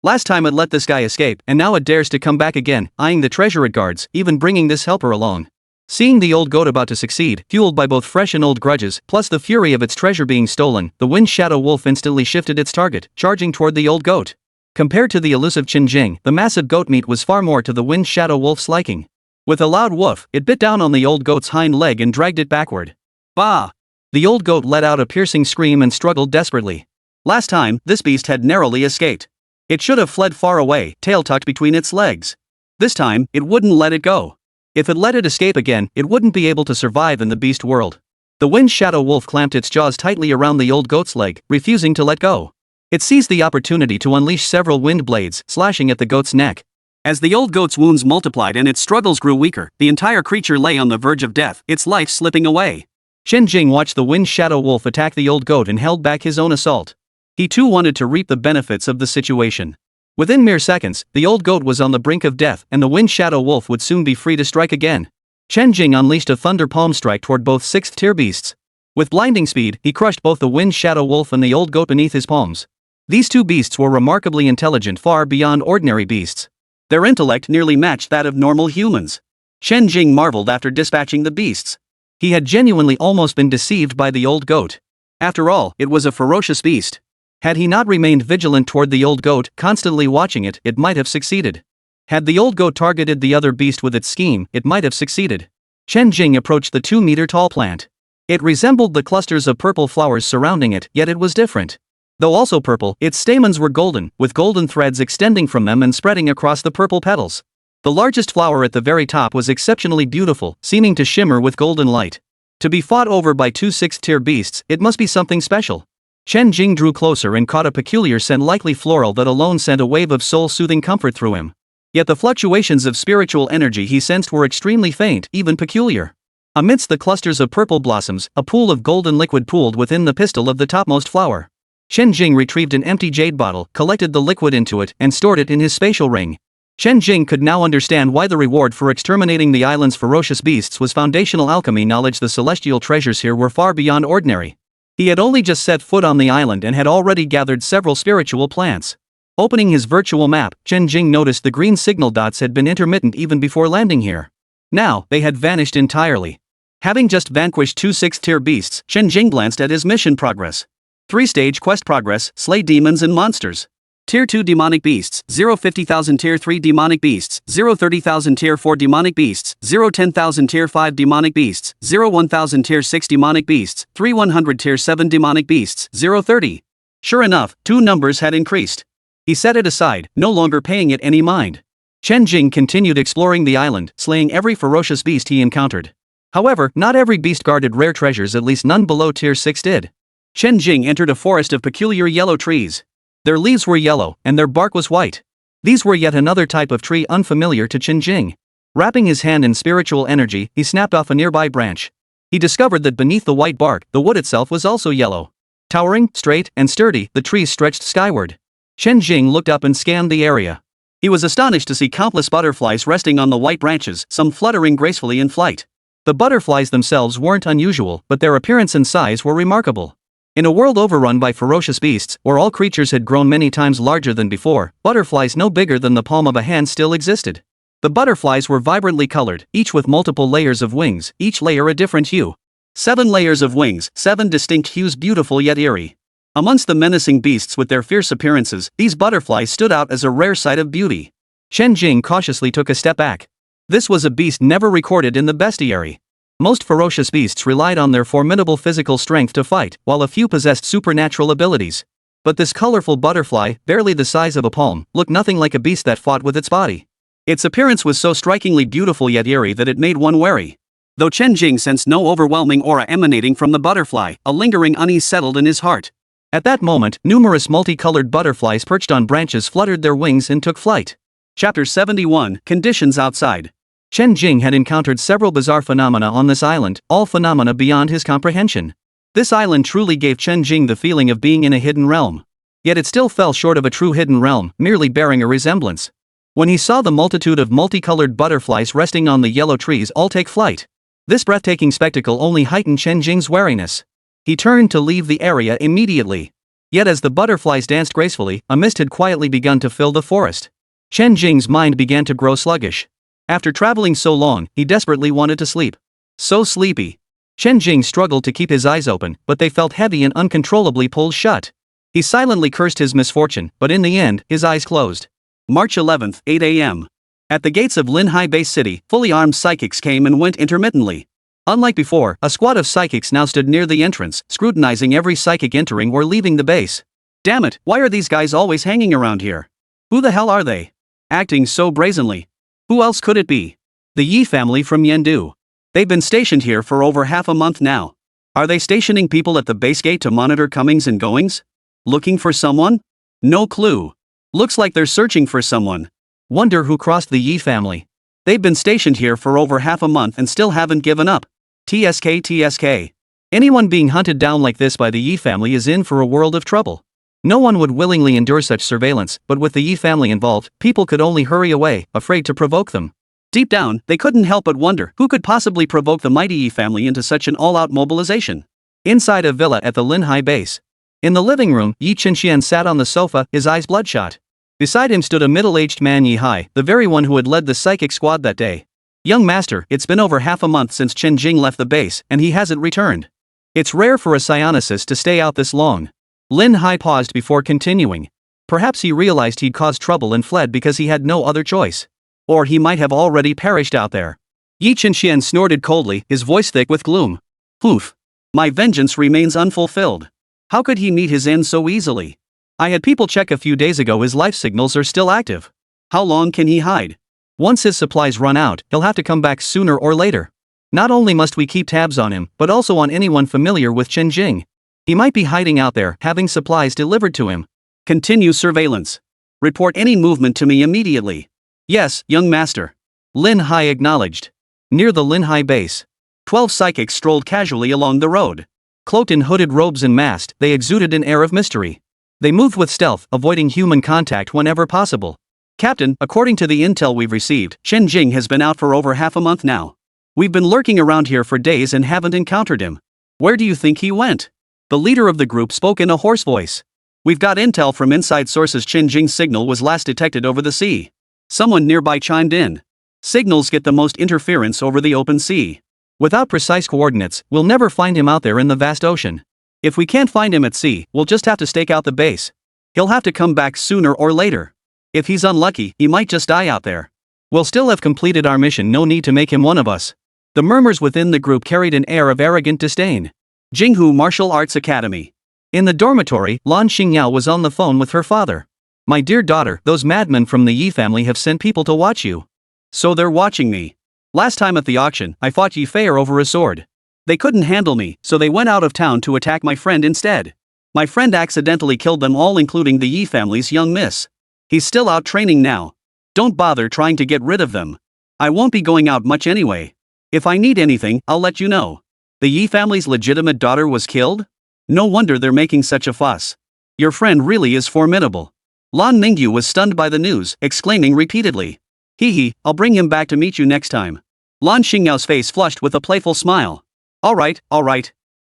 Last time it let this guy escape, and now it dares to come back again, eyeing the treasure it guards, even bringing this helper along. Seeing the old goat about to succeed, fueled by both fresh and old grudges, plus the fury of its treasure being stolen, the wind shadow wolf instantly shifted its target, charging toward the old goat. Compared to the elusive Chen Jing, the massive goat meat was far more to the wind shadow wolf's liking. With a loud woof, it bit down on the old goat's hind leg and dragged it backward. Bah! The old goat let out a piercing scream and struggled desperately. Last time, this beast had narrowly escaped. It should have fled far away, tail tucked between its legs. This time, it wouldn't let it go. If it let it escape again, it wouldn't be able to survive in the beast world. The wind shadow wolf clamped its jaws tightly around the old goat's leg, refusing to let go. It seized the opportunity to unleash several wind blades, slashing at the goat's neck. As the old goat's wounds multiplied and its struggles grew weaker, the entire creature lay on the verge of death, its life slipping away. Chen Jing watched the wind shadow wolf attack the old goat and held back his own assault. He too wanted to reap the benefits of the situation. Within mere seconds, the old goat was on the brink of death, and the wind shadow wolf would soon be free to strike again. Chen Jing unleashed a thunder palm strike toward both 6th-tier beasts. With blinding speed, he crushed both the wind shadow wolf and the old goat beneath his palms. These two beasts were remarkably intelligent, far beyond ordinary beasts. Their intellect nearly matched that of normal humans. Chen Jing marveled after dispatching the beasts. He had genuinely almost been deceived by the old goat. After all, it was a ferocious beast. Had he not remained vigilant toward the old goat, constantly watching it, it might have succeeded. Had the old goat targeted the other beast with its scheme, it might have succeeded. Chen Jing approached the 2-meter-tall plant. It resembled the clusters of purple flowers surrounding it, yet it was different. Though also purple, its stamens were golden, with golden threads extending from them and spreading across the purple petals. The largest flower at the very top was exceptionally beautiful, seeming to shimmer with golden light. To be fought over by two 6th-tier beasts, it must be something special. Chen Jing drew closer and caught a peculiar scent, likely floral, that alone sent a wave of soul-soothing comfort through him. Yet the fluctuations of spiritual energy he sensed were extremely faint, even peculiar. Amidst the clusters of purple blossoms, a pool of golden liquid pooled within the pistil of the topmost flower. Chen Jing retrieved an empty jade bottle, collected the liquid into it, and stored it in his spatial ring. Chen Jing could now understand why the reward for exterminating the island's ferocious beasts was foundational alchemy knowledge. The celestial treasures here were far beyond ordinary. He had only just set foot on the island and had already gathered several spiritual plants. Opening his virtual map, Chen Jing noticed the green signal dots had been intermittent even before landing here. Now, they had vanished entirely. Having just vanquished 2 6th-tier beasts, Chen Jing glanced at his mission progress. 3-stage quest progress, slay demons and monsters. Tier 2 demonic beasts, 0 50,000 Tier 3 demonic beasts, 0 30,000 Tier 4 demonic beasts, 0 10,000 Tier 5 demonic beasts, 0 1,000 Tier 6 demonic beasts, 3 100 Tier 7 demonic beasts, 0 30. Sure enough, 2 numbers had increased. He set it aside, no longer paying it any mind. Chen Jing continued exploring the island, slaying every ferocious beast he encountered. However, not every beast guarded rare treasures, at least none below Tier 6 did. Chen Jing entered a forest of peculiar yellow trees. Their leaves were yellow, and their bark was white. These were yet another type of tree unfamiliar to Chen Jing. Wrapping his hand in spiritual energy, he snapped off a nearby branch. He discovered that beneath the white bark, the wood itself was also yellow. Towering, straight, and sturdy, the trees stretched skyward. Chen Jing looked up and scanned the area. He was astonished to see countless butterflies resting on the white branches, some fluttering gracefully in flight. The butterflies themselves weren't unusual, but their appearance and size were remarkable. In a world overrun by ferocious beasts, where all creatures had grown many times larger than before, butterflies no bigger than the palm of a hand still existed. The butterflies were vibrantly colored, each with multiple layers of wings, each layer a different hue. 7 layers of wings, 7 distinct hues, beautiful yet eerie. Amongst the menacing beasts with their fierce appearances, these butterflies stood out as a rare sight of beauty. Chen Jing cautiously took a step back. This was a beast never recorded in the bestiary. Most ferocious beasts relied on their formidable physical strength to fight, while a few possessed supernatural abilities. But this colorful butterfly, barely the size of a palm, looked nothing like a beast that fought with its body. Its appearance was so strikingly beautiful yet eerie that it made one wary. Though Chen Jing sensed no overwhelming aura emanating from the butterfly, a lingering unease settled in his heart. At that moment, numerous multicolored butterflies perched on branches fluttered their wings and took flight. Chapter 71, Conditions Outside. Chen Jing had encountered several bizarre phenomena on this island, all phenomena beyond his comprehension. This island truly gave Chen Jing the feeling of being in a hidden realm. Yet it still fell short of a true hidden realm, merely bearing a resemblance. When he saw the multitude of multicolored butterflies resting on the yellow trees all take flight, this breathtaking spectacle only heightened Chen Jing's wariness. He turned to leave the area immediately. Yet as the butterflies danced gracefully, a mist had quietly begun to fill the forest. Chen Jing's mind began to grow sluggish. After traveling so long, he desperately wanted to sleep. So sleepy. Chen Jing struggled to keep his eyes open, but they felt heavy and uncontrollably pulled shut. He silently cursed his misfortune, but in the end, his eyes closed. March 11th, 8 a.m. At the gates of Linhai Base City, fully armed psychics came and went intermittently. Unlike before, a squad of psychics now stood near the entrance, scrutinizing every psychic entering or leaving the base. Damn it, why are these guys always hanging around here? Who the hell are they? Acting so brazenly. Who else could it be? The Yi family from Yendu. They've been stationed here for over half a month now. Are they stationing people at the base gate to monitor comings and goings? Looking for someone? No clue. Looks like they're searching for someone. Wonder who crossed the Yi family. They've been stationed here for over half a month and still haven't given up. TSK. Anyone being hunted down like this by the Yi family is in for a world of trouble. No one would willingly endure such surveillance, but with the Yi family involved, people could only hurry away, afraid to provoke them. Deep down, they couldn't help but wonder who could possibly provoke the mighty Yi family into such an all-out mobilization. Inside a villa at the Linhai base. In the living room, Yi Qinxian sat on the sofa, his eyes bloodshot. Beside him stood a middle-aged man, Yi Hai, the very one who had led the psychic squad that day. Young master, it's been over half a month since Chen Jing left the base, and he hasn't returned. It's rare for a psionicist to stay out this long. Lin Hai paused before continuing. Perhaps he realized he'd caused trouble and fled because he had no other choice. Or he might have already perished out there. Yi Qinxian snorted coldly, his voice thick with gloom. Poof. My vengeance remains unfulfilled. How could he meet his end so easily? I had people check a few days ago, his life signals are still active. How long can he hide? Once his supplies run out, he'll have to come back sooner or later. Not only must we keep tabs on him, but also on anyone familiar with Chen Jing. He might be hiding out there, having supplies delivered to him. Continue surveillance. Report any movement to me immediately. Yes, young master. Lin Hai acknowledged. Near the Linhai base. 12 psychics strolled casually along the road. Cloaked in hooded robes and masked, they exuded an air of mystery. They moved with stealth, avoiding human contact whenever possible. Captain, according to the intel we've received, Chen Jing has been out for over half a month now. We've been lurking around here for days and haven't encountered him. Where do you think he went? The leader of the group spoke in a hoarse voice. We've got intel from inside sources Chen Jing's signal was last detected over the sea. Someone nearby chimed in. Signals get the most interference over the open sea. Without precise coordinates, we'll never find him out there in the vast ocean. If we can't find him at sea, we'll just have to stake out the base. He'll have to come back sooner or later. If he's unlucky, he might just die out there. We'll still have completed our mission, no need to make him one of us. The murmurs within the group carried an air of arrogant disdain. Jinghu Martial Arts Academy. In the dormitory, Lan Xingyao was on the phone with her father. My dear daughter, those madmen from the Yi family have sent people to watch you. So they're watching me. Last time at the auction, I fought Yi Feier over a sword. They couldn't handle me, so they went out of town to attack my friend instead. My friend accidentally killed them all, including the Yi family's young miss. He's still out training now. Don't bother trying to get rid of them. I won't be going out much anyway. If I need anything, I'll let you know. The Yi family's legitimate daughter was killed? No wonder they're making such a fuss. Your friend really is formidable. Lan Mingyu was stunned by the news, exclaiming repeatedly. Hee, I'll bring him back to meet you next time. Lan Xingyao's face flushed with a playful smile. Alright.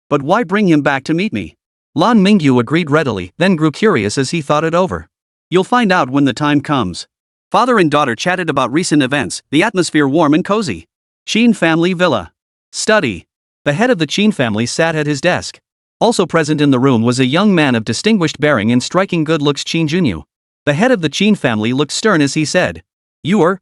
But why bring him back to meet me? Lan Mingyu agreed readily, then grew curious as he thought it over. You'll find out when the time comes. Father and daughter chatted about recent events, the atmosphere warm and cozy. Qin family villa. Study. The head of the Qin family sat at his desk. Also present in the room was a young man of distinguished bearing and striking good looks, Qin Junyu. The head of the Qin family looked stern as he said.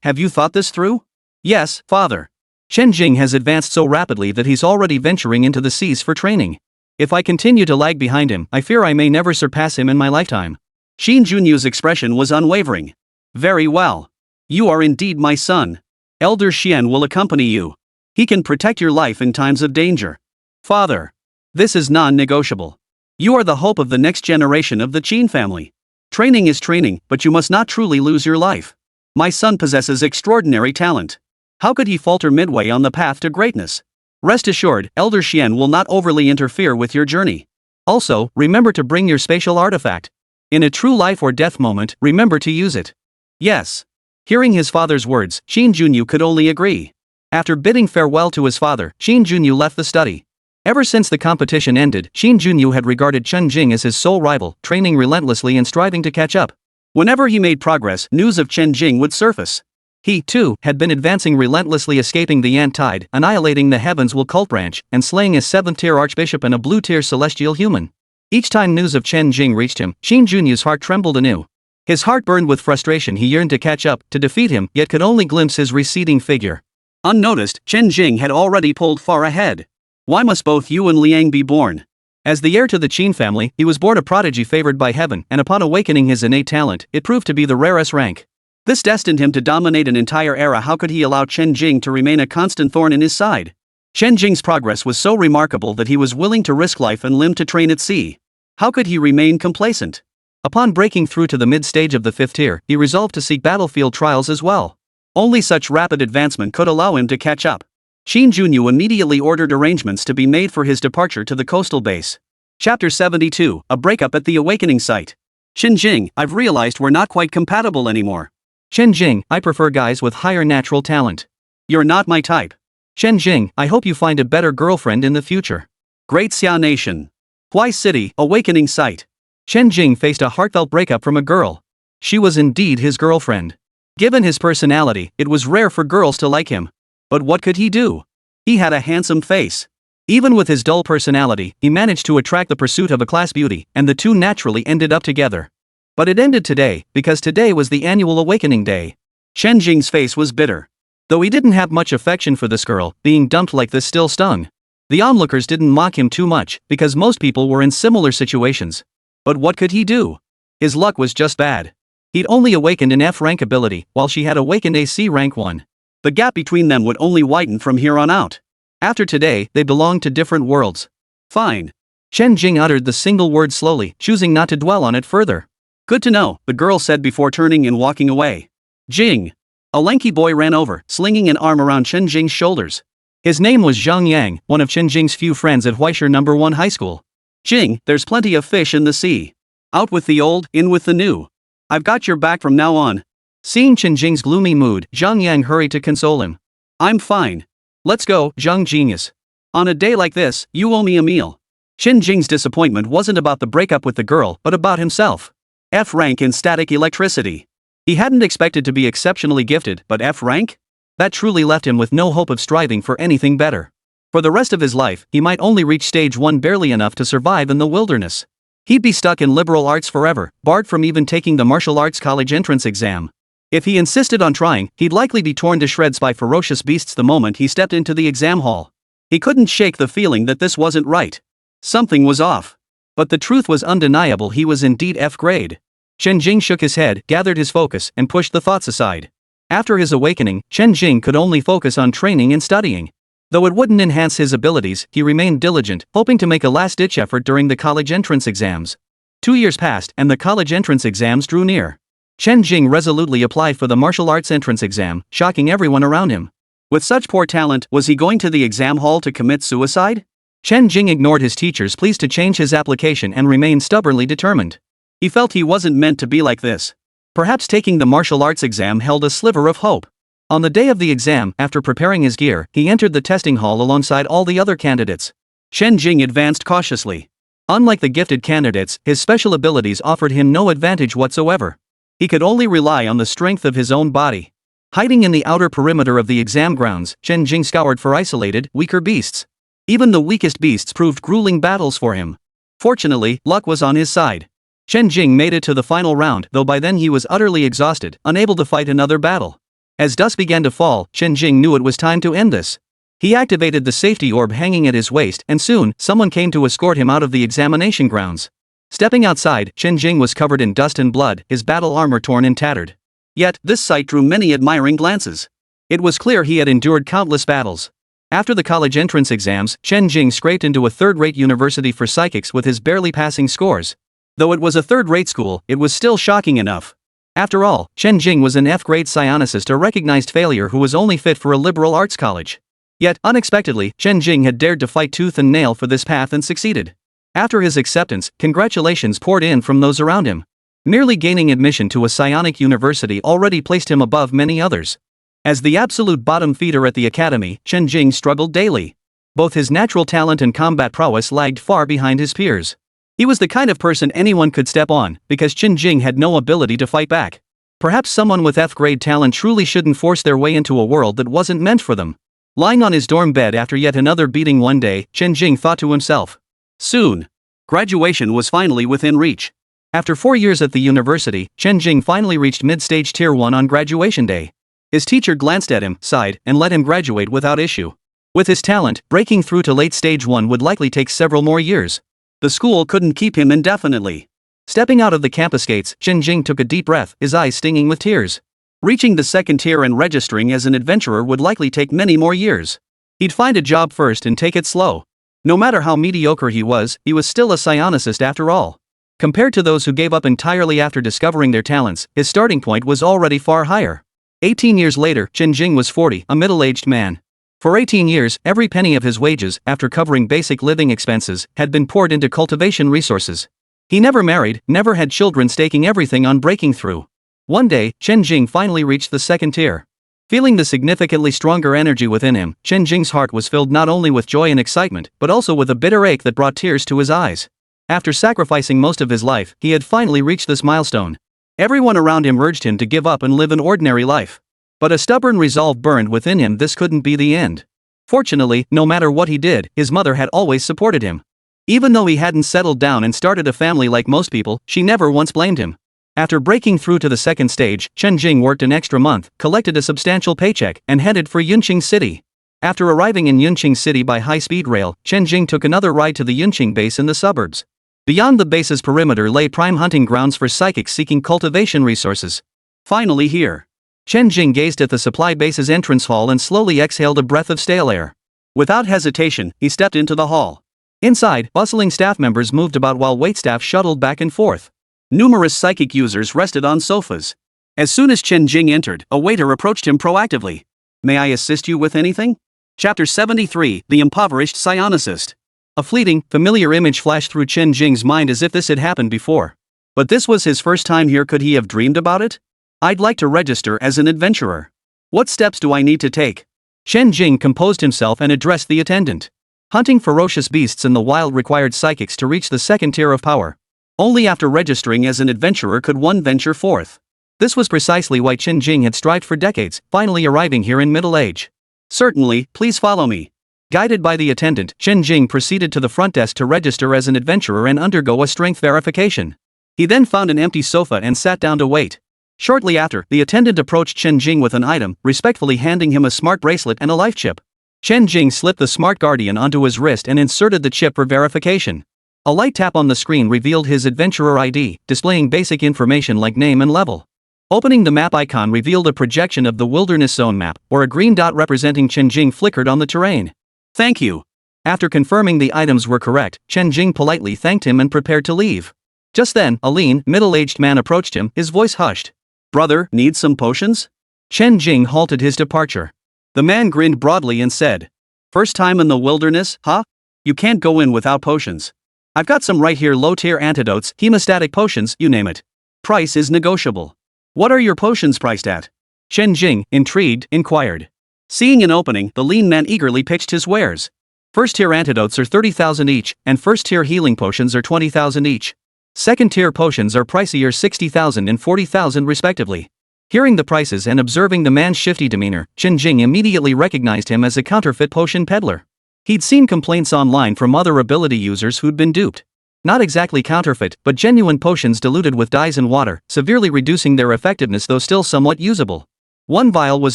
Have you thought this through? Yes, father. Chen Jing has advanced so rapidly that he's already venturing into the seas for training. If I continue to lag behind him, I fear I may never surpass him in my lifetime. Qin Junyu's expression was unwavering. Very well. You are indeed my son. Elder Xian will accompany you. He can protect your life in times of danger. Father. This is non-negotiable. You are the hope of the next generation of the Qin family. Training is training, but you must not truly lose your life. My son possesses extraordinary talent. How could he falter midway on the path to greatness? Rest assured, Elder Xian will not overly interfere with your journey. Also, remember to bring your spatial artifact. In a true life or death moment, remember to use it. Yes. Hearing his father's words, Qin Junyu could only agree. After bidding farewell to his father, Qin Junyu left the study. Ever since the competition ended, Qin Junyu had regarded Chen Jing as his sole rival, training relentlessly and striving to catch up. Whenever he made progress, news of Chen Jing would surface. He, too, had been advancing relentlessly, escaping the Ant Tide, annihilating the Heavens Will cult branch, and slaying a 7th-tier archbishop and a blue-tier celestial human. Each time news of Chen Jing reached him, Qin Junyu's heart trembled anew. His heart burned with frustration. He yearned to catch up, to defeat him, yet could only glimpse his receding figure. Unnoticed, Chen Jing had already pulled far ahead. Why must both you and Liang be born? As the heir to the Qin family, he was born a prodigy favored by heaven, and upon awakening his innate talent, it proved to be the rarest rank. This destined him to dominate an entire era. How could he allow Chen Jing to remain a constant thorn in his side? Chen Jing's progress was so remarkable that he was willing to risk life and limb to train at sea. How could he remain complacent? Upon breaking through to the mid-stage of the 5th tier, he resolved to seek battlefield trials as well. Only such rapid advancement could allow him to catch up. Qin Junyu immediately ordered arrangements to be made for his departure to the coastal base. Chapter 72, A Breakup at the Awakening Site. Chen Jing, I've realized we're not quite compatible anymore. Chen Jing, I prefer guys with higher natural talent. You're not my type. Chen Jing, I hope you find a better girlfriend in the future. Great Xia Nation. Huai City, Awakening Site. Chen Jing faced a heartfelt breakup from a girl. She was indeed his girlfriend. Given his personality, it was rare for girls to like him. But what could he do? He had a handsome face. Even with his dull personality, he managed to attract the pursuit of a class beauty, and the two naturally ended up together. But it ended today, because today was the annual awakening day. Chen Jing's face was bitter. Though he didn't have much affection for this girl, being dumped like this still stung. The onlookers didn't mock him too much, because most people were in similar situations. But what could he do? His luck was just bad. He'd only awakened an F rank ability, while she had awakened a C rank one. The gap between them would only widen from here on out. After today, they belonged to different worlds. Fine. Chen Jing uttered the single word slowly, choosing not to dwell on it further. Good to know, the girl said before turning and walking away. Jing. A lanky boy ran over, slinging an arm around Chen Jing's shoulders. His name was Zhang Yang, one of Chen Jing's few friends at Huaishir No. 1 High School. Jing, there's plenty of fish in the sea. Out with the old, in with the new. I've got your back from now on. Seeing Chen Jing's gloomy mood, Zhang Yang hurried to console him. I'm fine. Let's go, Zhang Genius. On a day like this, you owe me a meal. Chen Jing's disappointment wasn't about the breakup with the girl, but about himself. F rank in static electricity. He hadn't expected to be exceptionally gifted, but F rank? That truly left him with no hope of striving for anything better. For the rest of his life, he might only reach stage 1 barely enough to survive in the wilderness. He'd be stuck in liberal arts forever, barred from even taking the martial arts college entrance exam. If he insisted on trying, he'd likely be torn to shreds by ferocious beasts the moment he stepped into the exam hall. He couldn't shake the feeling that this wasn't right. Something was off. But the truth was undeniable, he was indeed F-grade. Chen Jing shook his head, gathered his focus, and pushed the thoughts aside. After his awakening, Chen Jing could only focus on training and studying. Though it wouldn't enhance his abilities, he remained diligent, hoping to make a last-ditch effort during the college entrance exams. 2 years passed, and the college entrance exams drew near. Chen Jing resolutely applied for the martial arts entrance exam, shocking everyone around him. With such poor talent, was he going to the exam hall to commit suicide? Chen Jing ignored his teachers' pleas to change his application and remained stubbornly determined. He felt he wasn't meant to be like this. Perhaps taking the martial arts exam held a sliver of hope. On the day of the exam, after preparing his gear, he entered the testing hall alongside all the other candidates. Chen Jing advanced cautiously. Unlike the gifted candidates, his special abilities offered him no advantage whatsoever. He could only rely on the strength of his own body. Hiding in the outer perimeter of the exam grounds, Chen Jing scoured for isolated, weaker beasts. Even the weakest beasts proved grueling battles for him. Fortunately, luck was on his side. Chen Jing made it to the final round, though by then he was utterly exhausted, unable to fight another battle. As dusk began to fall, Chen Jing knew it was time to end this. He activated the safety orb hanging at his waist, and soon, someone came to escort him out of the examination grounds. Stepping outside, Chen Jing was covered in dust and blood, his battle armor torn and tattered. Yet, this sight drew many admiring glances. It was clear he had endured countless battles. After the college entrance exams, Chen Jing scraped into a third-rate university for psychics with his barely passing scores. Though it was a third-rate school, it was still shocking enough. After all, Chen Jing was an F-grade psionicist, a recognized failure who was only fit for a liberal arts college. Yet, unexpectedly, Chen Jing had dared to fight tooth and nail for this path and succeeded. After his acceptance, congratulations poured in from those around him. Merely gaining admission to a psionic university already placed him above many others. As the absolute bottom feeder at the academy, Chen Jing struggled daily. Both his natural talent and combat prowess lagged far behind his peers. He was the kind of person anyone could step on, because Chen Jing had no ability to fight back. Perhaps someone with F-grade talent truly shouldn't force their way into a world that wasn't meant for them. Lying on his dorm bed after yet another beating one day, Chen Jing thought to himself. Soon. Graduation was finally within reach. After 4 years at the university, Chen Jing finally reached mid-stage Tier 1 on graduation day. His teacher glanced at him, sighed, and let him graduate without issue. With his talent, breaking through to late stage 1 would likely take several more years. The school couldn't keep him indefinitely. Stepping out of the campus gates, Chen Jing took a deep breath, his eyes stinging with tears. Reaching the second tier and registering as an adventurer would likely take many more years. He'd find a job first and take it slow. No matter how mediocre he was still a psionicist after all. Compared to those who gave up entirely after discovering their talents, his starting point was already far higher. 18 years later, Chen Jing was 40, a middle-aged man. For 18 years, every penny of his wages, after covering basic living expenses, had been poured into cultivation resources. He never married, never had children, staking everything on breaking through. One day, Chen Jing finally reached the second tier. Feeling the significantly stronger energy within him, Chen Jing's heart was filled not only with joy and excitement, but also with a bitter ache that brought tears to his eyes. After sacrificing most of his life, he had finally reached this milestone. Everyone around him urged him to give up and live an ordinary life. But a stubborn resolve burned within him, this couldn't be the end. Fortunately, no matter what he did, his mother had always supported him. Even though he hadn't settled down and started a family like most people, she never once blamed him. After breaking through to the second stage, Chen Jing worked an extra month, collected a substantial paycheck, and headed for Yunqing City. After arriving in Yunqing City by high-speed rail, Chen Jing took another ride to the Yunqing base in the suburbs. Beyond the base's perimeter lay prime hunting grounds for psychics seeking cultivation resources. Finally here. Chen Jing gazed at the supply base's entrance hall and slowly exhaled a breath of stale air. Without hesitation, he stepped into the hall. Inside, bustling staff members moved about while waitstaff shuttled back and forth. Numerous psychic users rested on sofas. As soon as Chen Jing entered, a waiter approached him proactively. "May I assist you with anything?" Chapter 73, The Impoverished Psionicist. A fleeting, familiar image flashed through Chen Jing's mind as if this had happened before. But this was his first time here. Could he have dreamed about it? I'd like to register as an adventurer. What steps do I need to take? Chen Jing composed himself and addressed the attendant. Hunting ferocious beasts in the wild required psychics to reach the second tier of power. Only after registering as an adventurer could one venture forth. This was precisely why Chen Jing had strived for decades, finally arriving here in middle age. Certainly, please follow me. Guided by the attendant, Chen Jing proceeded to the front desk to register as an adventurer and undergo a strength verification. He then found an empty sofa and sat down to wait. Shortly after, the attendant approached Chen Jing with an item, respectfully handing him a smart bracelet and a life chip. Chen Jing slipped the smart guardian onto his wrist and inserted the chip for verification. A light tap on the screen revealed his adventurer ID, displaying basic information like name and level. Opening the map icon revealed a projection of the wilderness zone map, where a green dot representing Chen Jing flickered on the terrain. Thank you. After confirming the items were correct, Chen Jing politely thanked him and prepared to leave. Just then, a lean, middle-aged man approached him, his voice hushed. Brother, need some potions? Chen Jing halted his departure. The man grinned broadly and said, First time in the wilderness, huh? You can't go in without potions. I've got some right here, low-tier antidotes, hemostatic potions, you name it. Price is negotiable. What are your potions priced at? Chen Jing, intrigued, inquired. Seeing an opening, the lean man eagerly pitched his wares. First-tier antidotes are 30,000 each, and first-tier healing potions are 20,000 each. Second-tier potions are pricier, 60,000 and 40,000 respectively. Hearing the prices and observing the man's shifty demeanor, Chen Jing immediately recognized him as a counterfeit potion peddler. He'd seen complaints online from other ability users who'd been duped. Not exactly counterfeit, but genuine potions diluted with dyes and water, severely reducing their effectiveness though still somewhat usable. One vial was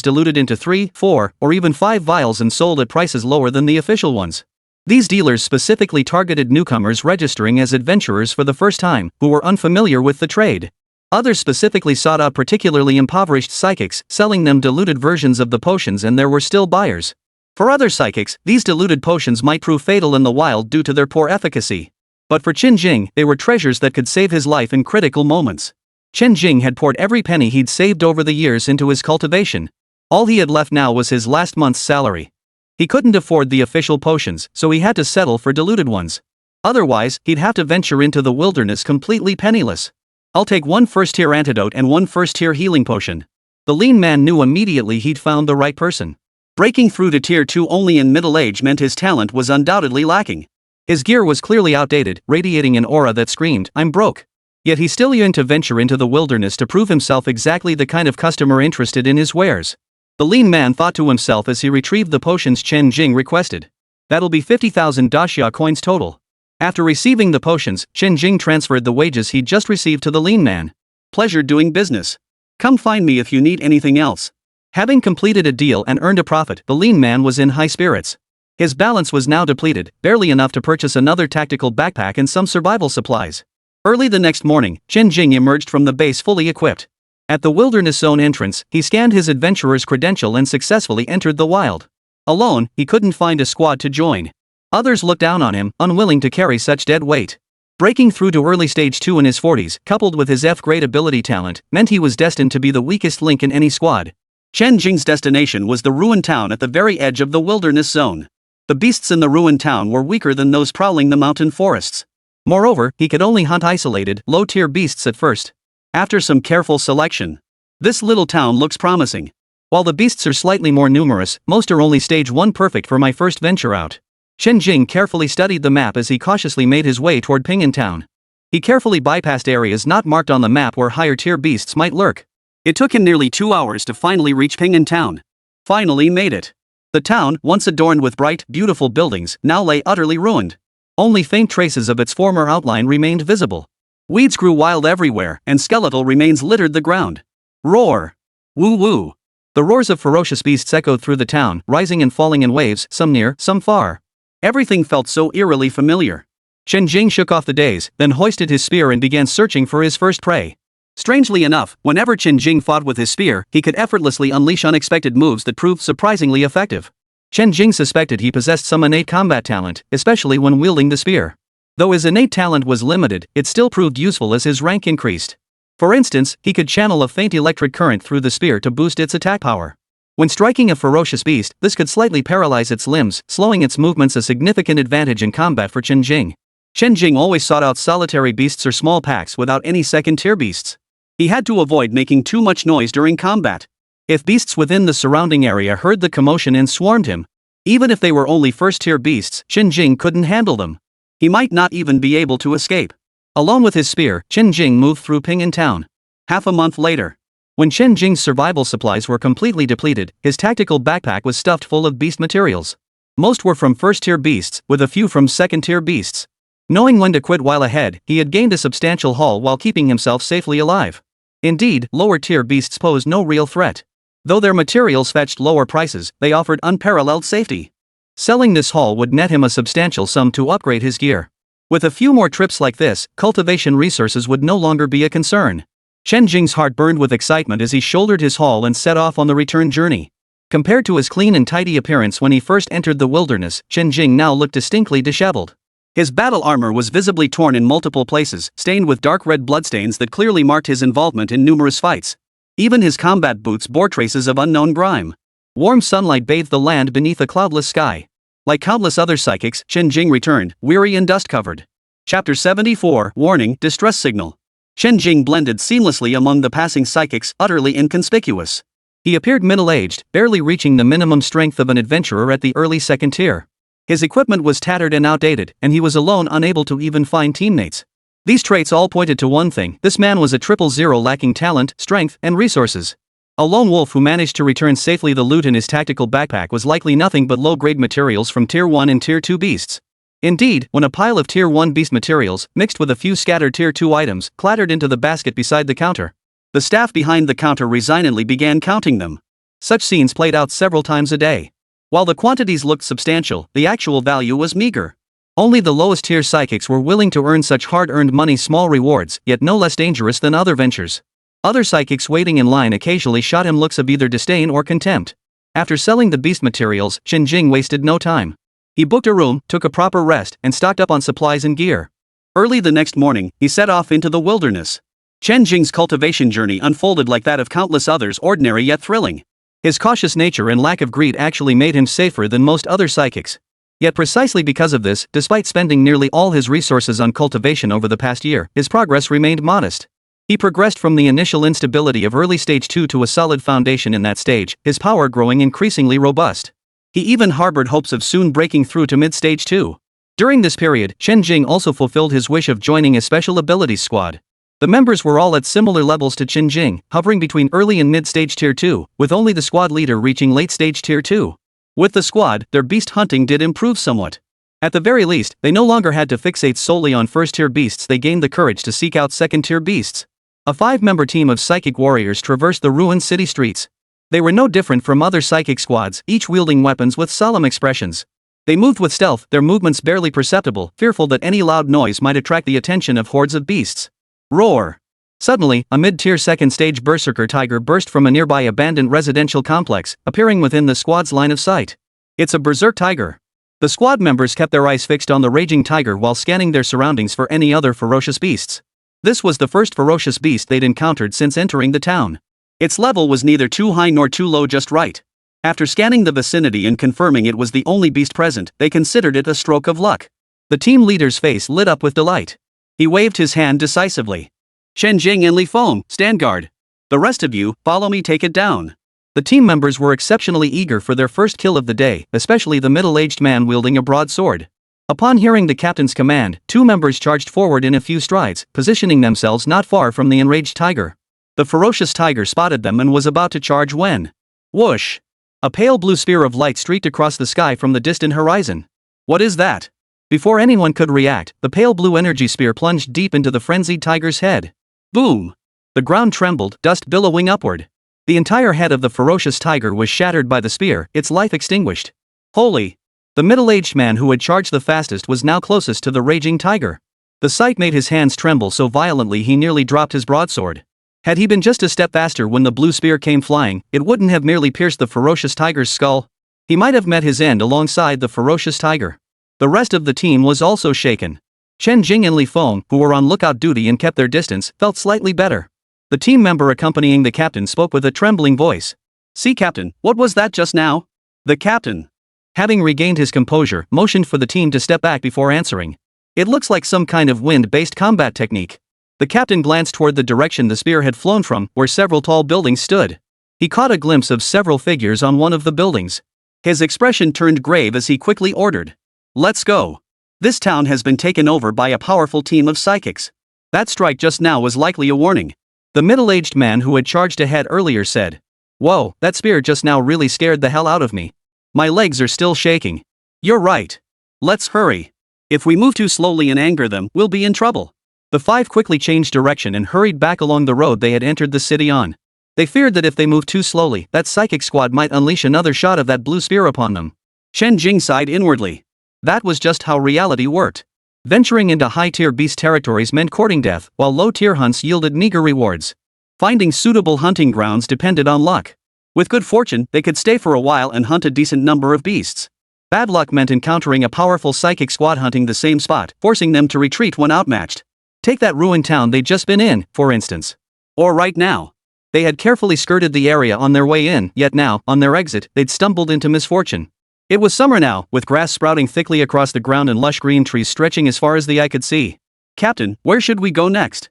diluted into 3, 4, or even 5 vials and sold at prices lower than the official ones. These dealers specifically targeted newcomers registering as adventurers for the first time, who were unfamiliar with the trade. Others specifically sought out particularly impoverished psychics, selling them diluted versions of the potions, and there were still buyers. For other psychics, these diluted potions might prove fatal in the wild due to their poor efficacy. But for Chen Jing, they were treasures that could save his life in critical moments. Chen Jing had poured every penny he'd saved over the years into his cultivation. All he had left now was his last month's salary. He couldn't afford the official potions, so he had to settle for diluted ones. Otherwise, he'd have to venture into the wilderness completely penniless. I'll take 1 first-tier antidote and 1 first-tier healing potion. The lean man knew immediately he'd found the right person. Breaking through to tier 2 only in middle age meant his talent was undoubtedly lacking. His gear was clearly outdated, radiating an aura that screamed, I'm broke. Yet he still yearned to venture into the wilderness to prove himself exactly the kind of customer interested in his wares. The lean man thought to himself as he retrieved the potions Chen Jing requested. That'll be 50,000 daxia coins total. After receiving the potions, Chen Jing transferred the wages he'd just received to the lean man. Pleasure doing business. Come find me if you need anything else. Having completed a deal and earned a profit, the lean man was in high spirits. His balance was now depleted, barely enough to purchase another tactical backpack and some survival supplies. Early the next morning, Chen Jing emerged from the base fully equipped. At the wilderness zone entrance, he scanned his adventurer's credential and successfully entered the wild. Alone, he couldn't find a squad to join. Others looked down on him, unwilling to carry such dead weight. Breaking through to early stage 2 in his 40s, coupled with his F-grade ability talent, meant he was destined to be the weakest link in any squad. Chen Jing's destination was the ruined town at the very edge of the wilderness zone. The beasts in the ruined town were weaker than those prowling the mountain forests. Moreover, he could only hunt isolated, low-tier beasts at first. After some careful selection, this little town looks promising. While the beasts are slightly more numerous, most are only stage 1 perfect for my first venture out. Chen Jing carefully studied the map as he cautiously made his way toward Pingan Town. He carefully bypassed areas not marked on the map where higher-tier beasts might lurk. It took him nearly 2 hours to finally reach Pingan Town. Finally made it. The town, once adorned with bright, beautiful buildings, now lay utterly ruined. Only faint traces of its former outline remained visible. Weeds grew wild everywhere, and skeletal remains littered the ground. Roar! Woo woo! The roars of ferocious beasts echoed through the town, rising and falling in waves, some near, some far. Everything felt so eerily familiar. Chen Jing shook off the daze, then hoisted his spear and began searching for his first prey. Strangely enough, whenever Chen Jing fought with his spear, he could effortlessly unleash unexpected moves that proved surprisingly effective. Chen Jing suspected he possessed some innate combat talent, especially when wielding the spear. Though his innate talent was limited, it still proved useful as his rank increased. For instance, he could channel a faint electric current through the spear to boost its attack power. When striking a ferocious beast, this could slightly paralyze its limbs, slowing its movements, a significant advantage in combat for Chen Jing. Chen Jing always sought out solitary beasts or small packs without any second-tier beasts. He had to avoid making too much noise during combat. If beasts within the surrounding area heard the commotion and swarmed him, even if they were only first-tier beasts, Chen Jing couldn't handle them. He might not even be able to escape. Alone with his spear, Chen Jing moved through Ping'an town. Half a month later, when Chen Jing's survival supplies were completely depleted, his tactical backpack was stuffed full of beast materials. Most were from first-tier beasts, with a few from second-tier beasts. Knowing when to quit while ahead, he had gained a substantial haul while keeping himself safely alive. Indeed, lower-tier beasts posed no real threat. Though their materials fetched lower prices, they offered unparalleled safety. Selling this haul would net him a substantial sum to upgrade his gear. With a few more trips like this, cultivation resources would no longer be a concern. Chen Jing's heart burned with excitement as he shouldered his haul and set off on the return journey. Compared to his clean and tidy appearance when he first entered the wilderness, Chen Jing now looked distinctly disheveled. His battle armor was visibly torn in multiple places, stained with dark red bloodstains that clearly marked his involvement in numerous fights. Even his combat boots bore traces of unknown grime. Warm sunlight bathed the land beneath a cloudless sky. Like countless other psychics, Chen Jing returned, weary and dust-covered. Chapter 74, Warning, Distress Signal. Chen Jing blended seamlessly among the passing psychics, utterly inconspicuous. He appeared middle-aged, barely reaching the minimum strength of an adventurer at the early second tier. His equipment was tattered and outdated, and he was alone, unable to even find teammates. These traits all pointed to one thing: this man was a 000 lacking talent, strength, and resources. A lone wolf who managed to return safely. The loot in his tactical backpack was likely nothing but low-grade materials from Tier 1 and Tier 2 beasts. Indeed, when a pile of Tier 1 beast materials, mixed with a few scattered Tier 2 items, clattered into the basket beside the counter, the staff behind the counter resignedly began counting them. Such scenes played out several times a day. While the quantities looked substantial, the actual value was meager. Only the lowest tier psychics were willing to earn such hard-earned money. Small rewards, yet no less dangerous than other ventures. Other psychics waiting in line occasionally shot him looks of either disdain or contempt. After selling the beast materials, Chen Jing wasted no time. He booked a room, took a proper rest, and stocked up on supplies and gear. Early the next morning, he set off into the wilderness. Chen Jing's cultivation journey unfolded like that of countless others, ordinary yet thrilling. His cautious nature and lack of greed actually made him safer than most other psychics. Yet precisely because of this, despite spending nearly all his resources on cultivation over the past year, his progress remained modest. He progressed from the initial instability of early stage 2 to a solid foundation in that stage, his power growing increasingly robust. He even harbored hopes of soon breaking through to mid-stage 2. During this period, Chen Jing also fulfilled his wish of joining a special abilities squad. The members were all at similar levels to Chen Jing, hovering between early and mid-stage Tier 2, with only the squad leader reaching late-stage Tier 2. With the squad, their beast hunting did improve somewhat. At the very least, they no longer had to fixate solely on first-tier beasts. They gained the courage to seek out second-tier beasts. A 5-member team of psychic warriors traversed the ruined city streets. They were no different from other psychic squads, each wielding weapons with solemn expressions. They moved with stealth, their movements barely perceptible, fearful that any loud noise might attract the attention of hordes of beasts. Roar! Suddenly, a mid-tier second-stage berserker tiger burst from a nearby abandoned residential complex, appearing within the squad's line of sight. It's a berserk tiger. The squad members kept their eyes fixed on the raging tiger while scanning their surroundings for any other ferocious beasts. This was the first ferocious beast they'd encountered since entering the town. Its level was neither too high nor too low, just right. After scanning the vicinity and confirming it was the only beast present, they considered it a stroke of luck. The team leader's face lit up with delight. He waved his hand decisively. Chen Jing and Li Feng, stand guard. The rest of you, follow me, take it down. The team members were exceptionally eager for their first kill of the day, especially the middle-aged man wielding a broadsword. Upon hearing the captain's command, 2 members charged forward in a few strides, positioning themselves not far from the enraged tiger. The ferocious tiger spotted them and was about to charge when, whoosh! A pale blue spear of light streaked across the sky from the distant horizon. What is that? Before anyone could react, the pale blue energy spear plunged deep into the frenzied tiger's head. Boom! The ground trembled, dust billowing upward. The entire head of the ferocious tiger was shattered by the spear, its life extinguished. Holy! The middle-aged man who had charged the fastest was now closest to the raging tiger. The sight made his hands tremble so violently he nearly dropped his broadsword. Had he been just a step faster when the blue spear came flying, it wouldn't have merely pierced the ferocious tiger's skull. He might have met his end alongside the ferocious tiger. The rest of the team was also shaken. Chen Jing and Li Feng, who were on lookout duty and kept their distance, felt slightly better. The team member accompanying the captain spoke with a trembling voice. See, Captain, what was that just now? The captain, having regained his composure, motioned for the team to step back before answering. It looks like some kind of wind-based combat technique. The captain glanced toward the direction the spear had flown from, where several tall buildings stood. He caught a glimpse of several figures on one of the buildings. His expression turned grave as he quickly ordered, "Let's go. This town has been taken over by a powerful team of psychics." That strike just now was likely a warning. The middle-aged man who had charged ahead earlier said, "Whoa, that spear just now really scared the hell out of me. My legs are still shaking." "You're right. Let's hurry. If we move too slowly and anger them, we'll be in trouble." The five quickly changed direction and hurried back along the road they had entered the city on. They feared that if they moved too slowly, that psychic squad might unleash another shot of that blue spear upon them. Chen Jing sighed inwardly. That was just how reality worked. Venturing into high-tier beast territories meant courting death, while low-tier hunts yielded meager rewards. Finding suitable hunting grounds depended on luck. With good fortune, they could stay for a while and hunt a decent number of beasts. Bad luck meant encountering a powerful psychic squad hunting the same spot, forcing them to retreat when outmatched. Take that ruined town they'd just been in, for instance. Or right now. They had carefully skirted the area on their way in, yet now, on their exit, they'd stumbled into misfortune. It was summer now, with grass sprouting thickly across the ground and lush green trees stretching as far as the eye could see. "Captain, where should we go next?"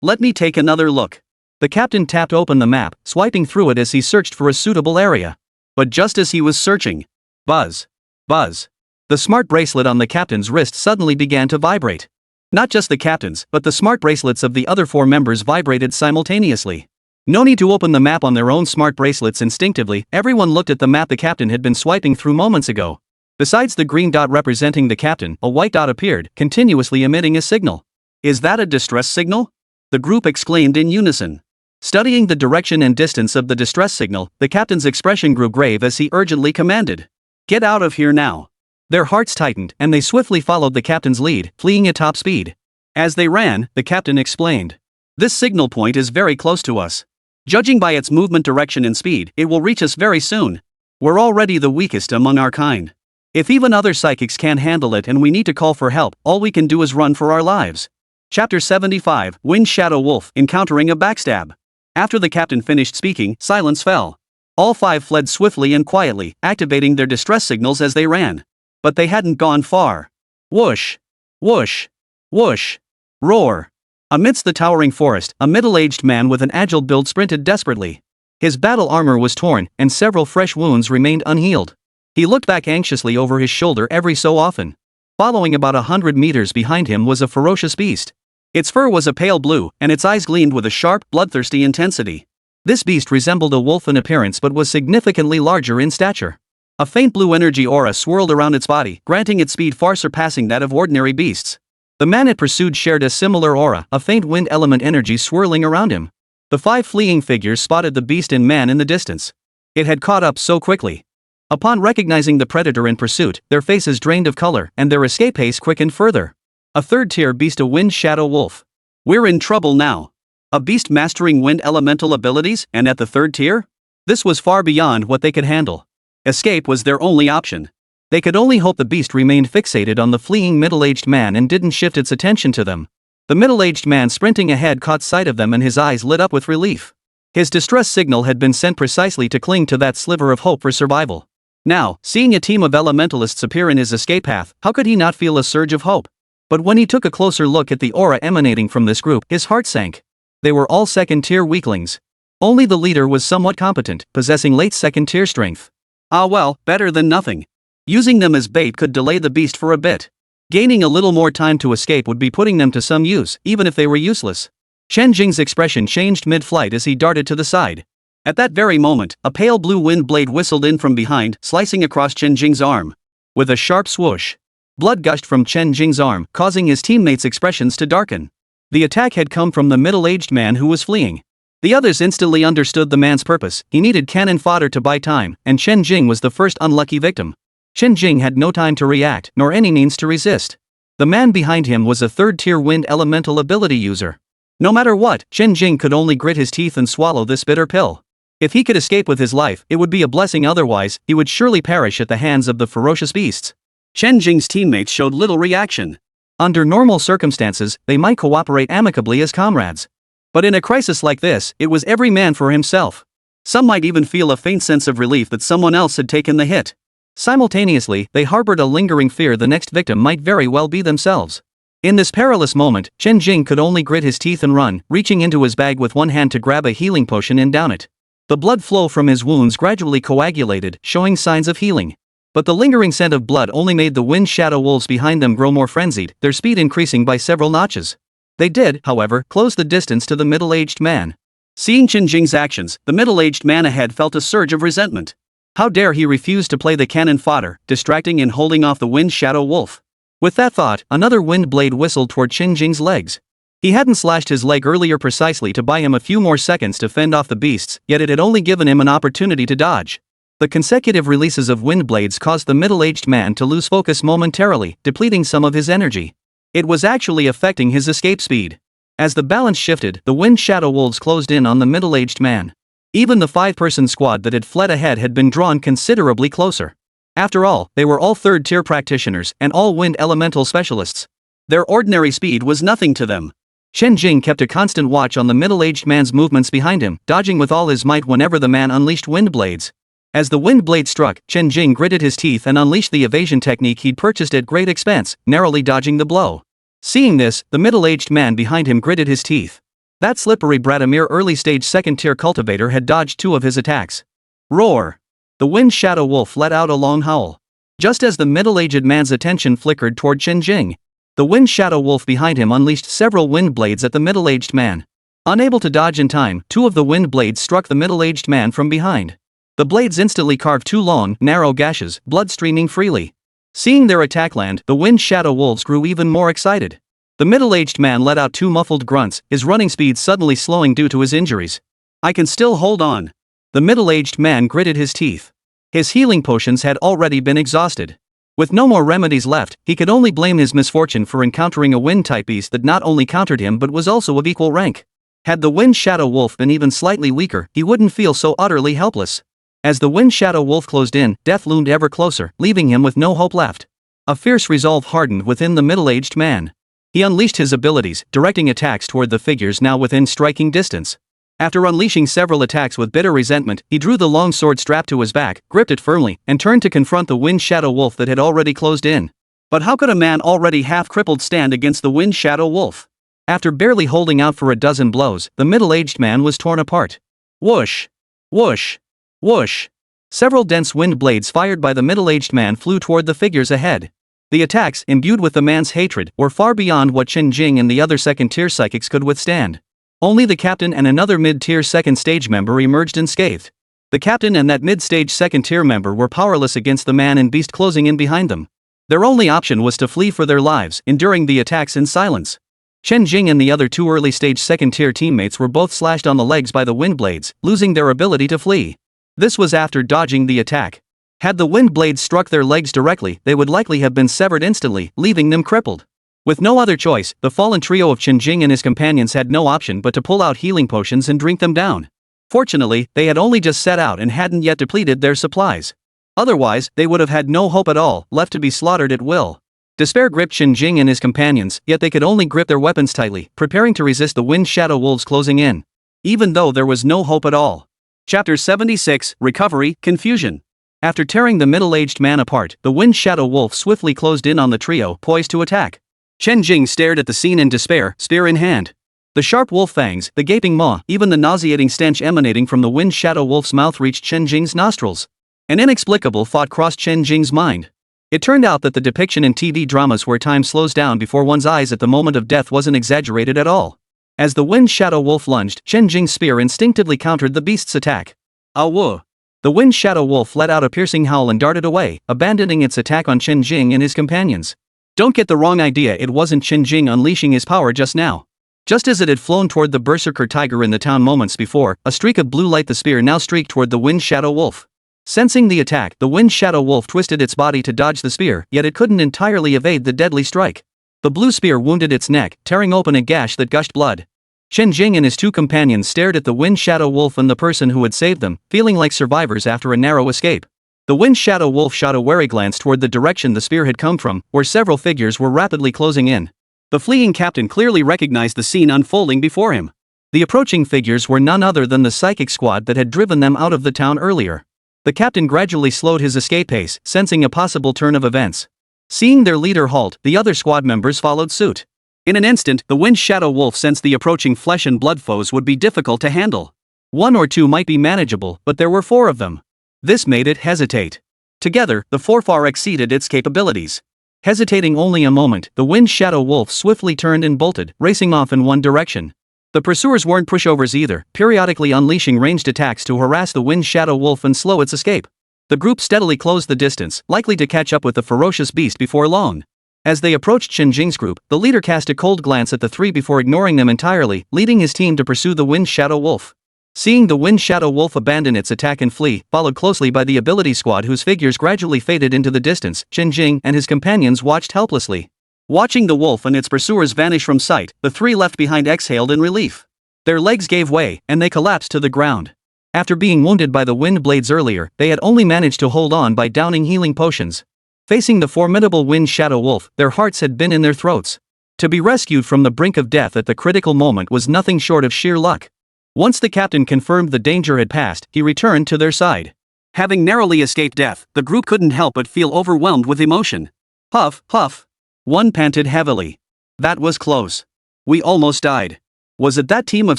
Let me take another look." The captain tapped open the map, swiping through it as he searched for a suitable area. But just as he was searching, buzz, buzz. The smart bracelet on the captain's wrist suddenly began to vibrate. Not just the captain's, but the smart bracelets of the other four members vibrated simultaneously. No need to open the map on their own smart bracelets instinctively, everyone looked at the map the captain had been swiping through moments ago. Besides the green dot representing the captain, a white dot appeared, continuously emitting a signal. "Is that a distress signal?" the group exclaimed in unison. Studying the direction and distance of the distress signal, the captain's expression grew grave as he urgently commanded, "Get out of here now." Their hearts tightened, and they swiftly followed the captain's lead, fleeing at top speed. As they ran, the captain explained, "This signal point is very close to us. Judging by its movement direction and speed, it will reach us very soon. We're already the weakest among our kind. If even other psychics can't handle it and we need to call for help, all we can do is run for our lives." Chapter 75, Wind Shadow Wolf, Encountering a Backstab. After the captain finished speaking, silence fell. All five fled swiftly and quietly, activating their distress signals as they ran. But they hadn't gone far. Whoosh! Whoosh! Whoosh! Roar! Amidst the towering forest, a middle-aged man with an agile build sprinted desperately. His battle armor was torn, and several fresh wounds remained unhealed. He looked back anxiously over his shoulder every so often. Following about 100 meters behind him was a ferocious beast. Its fur was a pale blue, and its eyes gleamed with a sharp, bloodthirsty intensity. This beast resembled a wolf in appearance but was significantly larger in stature. A faint blue energy aura swirled around its body, granting it speed far surpassing that of ordinary beasts. The man it pursued shared a similar aura, a faint wind element energy swirling around him. The five fleeing figures spotted the beast and man in the distance. It had caught up so quickly. Upon recognizing the predator in pursuit, their faces drained of color, and their escape pace quickened further. A third-tier beast, a wind shadow wolf. We're in trouble now. A beast mastering wind elemental abilities, and at the third tier? This was far beyond what they could handle. Escape was their only option. They could only hope the beast remained fixated on the fleeing middle-aged man and didn't shift its attention to them. The middle-aged man sprinting ahead caught sight of them and his eyes lit up with relief. His distress signal had been sent precisely to cling to that sliver of hope for survival. Now, seeing a team of elementalists appear in his escape path, how could he not feel a surge of hope? But when he took a closer look at the aura emanating from this group, his heart sank. They were all second-tier weaklings. Only the leader was somewhat competent, possessing late second-tier strength. Ah well, better than nothing. Using them as bait could delay the beast for a bit. Gaining a little more time to escape would be putting them to some use, even if they were useless. Chen Jing's expression changed mid-flight as he darted to the side. At that very moment, a pale blue wind blade whistled in from behind, slicing across Chen Jing's arm. With a sharp swoosh, blood gushed from Chen Jing's arm, causing his teammates' expressions to darken. The attack had come from the middle-aged man who was fleeing. The others instantly understood the man's purpose. He needed cannon fodder to buy time, and Chen Jing was the first unlucky victim. Chen Jing had no time to react, nor any means to resist. The man behind him was a third-tier wind elemental ability user. No matter what, Chen Jing could only grit his teeth and swallow this bitter pill. If he could escape with his life, it would be a blessing, otherwise, he would surely perish at the hands of the ferocious beasts. Chen Jing's teammates showed little reaction. Under normal circumstances, they might cooperate amicably as comrades. But in a crisis like this, it was every man for himself. Some might even feel a faint sense of relief that someone else had taken the hit. Simultaneously, they harbored a lingering fear the next victim might very well be themselves. In this perilous moment, Chen Jing could only grit his teeth and run, reaching into his bag with one hand to grab a healing potion and down it. The blood flow from his wounds gradually coagulated, showing signs of healing. But the lingering scent of blood only made the wind shadow wolves behind them grow more frenzied, their speed increasing by several notches. They did, however, close the distance to the middle-aged man. Seeing Chen Jing's actions, the middle-aged man ahead felt a surge of resentment. How dare he refuse to play the cannon fodder, distracting and holding off the wind shadow wolf. With that thought, another wind blade whistled toward Chen Jing's legs. He hadn't slashed his leg earlier precisely to buy him a few more seconds to fend off the beasts, yet it had only given him an opportunity to dodge. The consecutive releases of wind blades caused the middle-aged man to lose focus momentarily, depleting some of his energy. It was actually affecting his escape speed. As the balance shifted, the wind shadow wolves closed in on the middle-aged man. Even the 5-person squad that had fled ahead had been drawn considerably closer. After all, they were all third-tier practitioners and all wind elemental specialists. Their ordinary speed was nothing to them. Chen Jing kept a constant watch on the middle-aged man's movements behind him, dodging with all his might whenever the man unleashed wind blades. As the wind blade struck, Chen Jing gritted his teeth and unleashed the evasion technique he'd purchased at great expense, narrowly dodging the blow. Seeing this, the middle-aged man behind him gritted his teeth. That slippery brat, a mere early-stage second-tier cultivator, had dodged 2 of his attacks. Roar! The wind shadow wolf let out a long howl. Just as the middle-aged man's attention flickered toward Chen Jing, the wind shadow wolf behind him unleashed several wind blades at the middle-aged man. Unable to dodge in time, 2 of the wind blades struck the middle-aged man from behind. The blades instantly carved 2 long, narrow gashes, blood streaming freely. Seeing their attack land, the wind shadow wolves grew even more excited. The middle-aged man let out 2 muffled grunts, his running speed suddenly slowing due to his injuries. I can still hold on. The middle-aged man gritted his teeth. His healing potions had already been exhausted. With no more remedies left, he could only blame his misfortune for encountering a wind-type beast that not only countered him but was also of equal rank. Had the wind shadow wolf been even slightly weaker, he wouldn't feel so utterly helpless. As the wind shadow wolf closed in, death loomed ever closer, leaving him with no hope left. A fierce resolve hardened within the middle-aged man. He unleashed his abilities, directing attacks toward the figures now within striking distance. After unleashing several attacks with bitter resentment, he drew the long sword strapped to his back, gripped it firmly, and turned to confront the wind shadow wolf that had already closed in. But how could a man already half-crippled stand against the wind shadow wolf? After barely holding out for a dozen blows, the middle-aged man was torn apart. Whoosh! Whoosh! Whoosh! Several dense wind blades fired by the middle-aged man flew toward the figures ahead. The attacks, imbued with the man's hatred, were far beyond what Chen Jing and the other second-tier psychics could withstand. Only the captain and another mid-tier second-stage member emerged unscathed. The captain and that mid-stage second-tier member were powerless against the man and beast closing in behind them. Their only option was to flee for their lives, enduring the attacks in silence. Chen Jing and the other 2 early-stage second-tier teammates were both slashed on the legs by the wind blades, losing their ability to flee. This was after dodging the attack. Had the wind blades struck their legs directly, they would likely have been severed instantly, leaving them crippled. With no other choice, the fallen trio of Chen Jing and his companions had no option but to pull out healing potions and drink them down. Fortunately, they had only just set out and hadn't yet depleted their supplies. Otherwise, they would have had no hope at all, left to be slaughtered at will. Despair gripped Chen Jing and his companions, yet they could only grip their weapons tightly, preparing to resist the wind shadow wolves closing in. Even though there was no hope at all. Chapter 76, Recovery, Confusion. After tearing the middle-aged man apart, the wind shadow wolf swiftly closed in on the trio, poised to attack. Chen Jing stared at the scene in despair, spear in hand. The sharp wolf fangs, the gaping maw, even the nauseating stench emanating from the wind shadow wolf's mouth reached Chen Jing's nostrils. An inexplicable thought crossed Chen Jing's mind. It turned out that the depiction in TV dramas where time slows down before one's eyes at the moment of death wasn't exaggerated at all. As the wind shadow wolf lunged, Chen Jing's spear instinctively countered the beast's attack. Awu! The wind shadow wolf let out a piercing howl and darted away, abandoning its attack on Chen Jing and his companions. Don't get the wrong idea, it wasn't Chen Jing unleashing his power just now. Just as it had flown toward the berserker tiger in the town moments before, a streak of blue light the spear now streaked toward the wind shadow wolf. Sensing the attack, the wind shadow wolf twisted its body to dodge the spear, yet it couldn't entirely evade the deadly strike. The blue spear wounded its neck, tearing open a gash that gushed blood. Chen Jing and his 2 companions stared at the wind shadow wolf and the person who had saved them, feeling like survivors after a narrow escape. The wind shadow wolf shot a wary glance toward the direction the spear had come from, where several figures were rapidly closing in. The fleeing captain clearly recognized the scene unfolding before him. The approaching figures were none other than the psychic squad that had driven them out of the town earlier. The captain gradually slowed his escape pace, sensing a possible turn of events. Seeing their leader halt, the other squad members followed suit. In an instant, the Wind Shadow Wolf sensed the approaching flesh and blood foes would be difficult to handle. 1 or 2 might be manageable, but there were 4 of them. This made it hesitate. Together, the 4 far exceeded its capabilities. Hesitating only a moment, the Wind Shadow Wolf swiftly turned and bolted, racing off in one direction. The pursuers weren't pushovers either, periodically unleashing ranged attacks to harass the Wind Shadow Wolf and slow its escape. The group steadily closed the distance, likely to catch up with the ferocious beast before long. As they approached Chen Jing's group, the leader cast a cold glance at the 3 before ignoring them entirely, leading his team to pursue the Wind Shadow Wolf. Seeing the Wind Shadow Wolf abandon its attack and flee, followed closely by the ability squad whose figures gradually faded into the distance, Chen Jing and his companions watched helplessly. Watching the wolf and its pursuers vanish from sight, the 3 left behind exhaled in relief. Their legs gave way, and they collapsed to the ground. After being wounded by the wind blades earlier, they had only managed to hold on by downing healing potions. Facing the formidable Wind Shadow Wolf, their hearts had been in their throats. To be rescued from the brink of death at the critical moment was nothing short of sheer luck. Once the captain confirmed the danger had passed, he returned to their side. Having narrowly escaped death, the group couldn't help but feel overwhelmed with emotion. Puff, puff. One panted heavily. That was close. We almost died. Was it that team of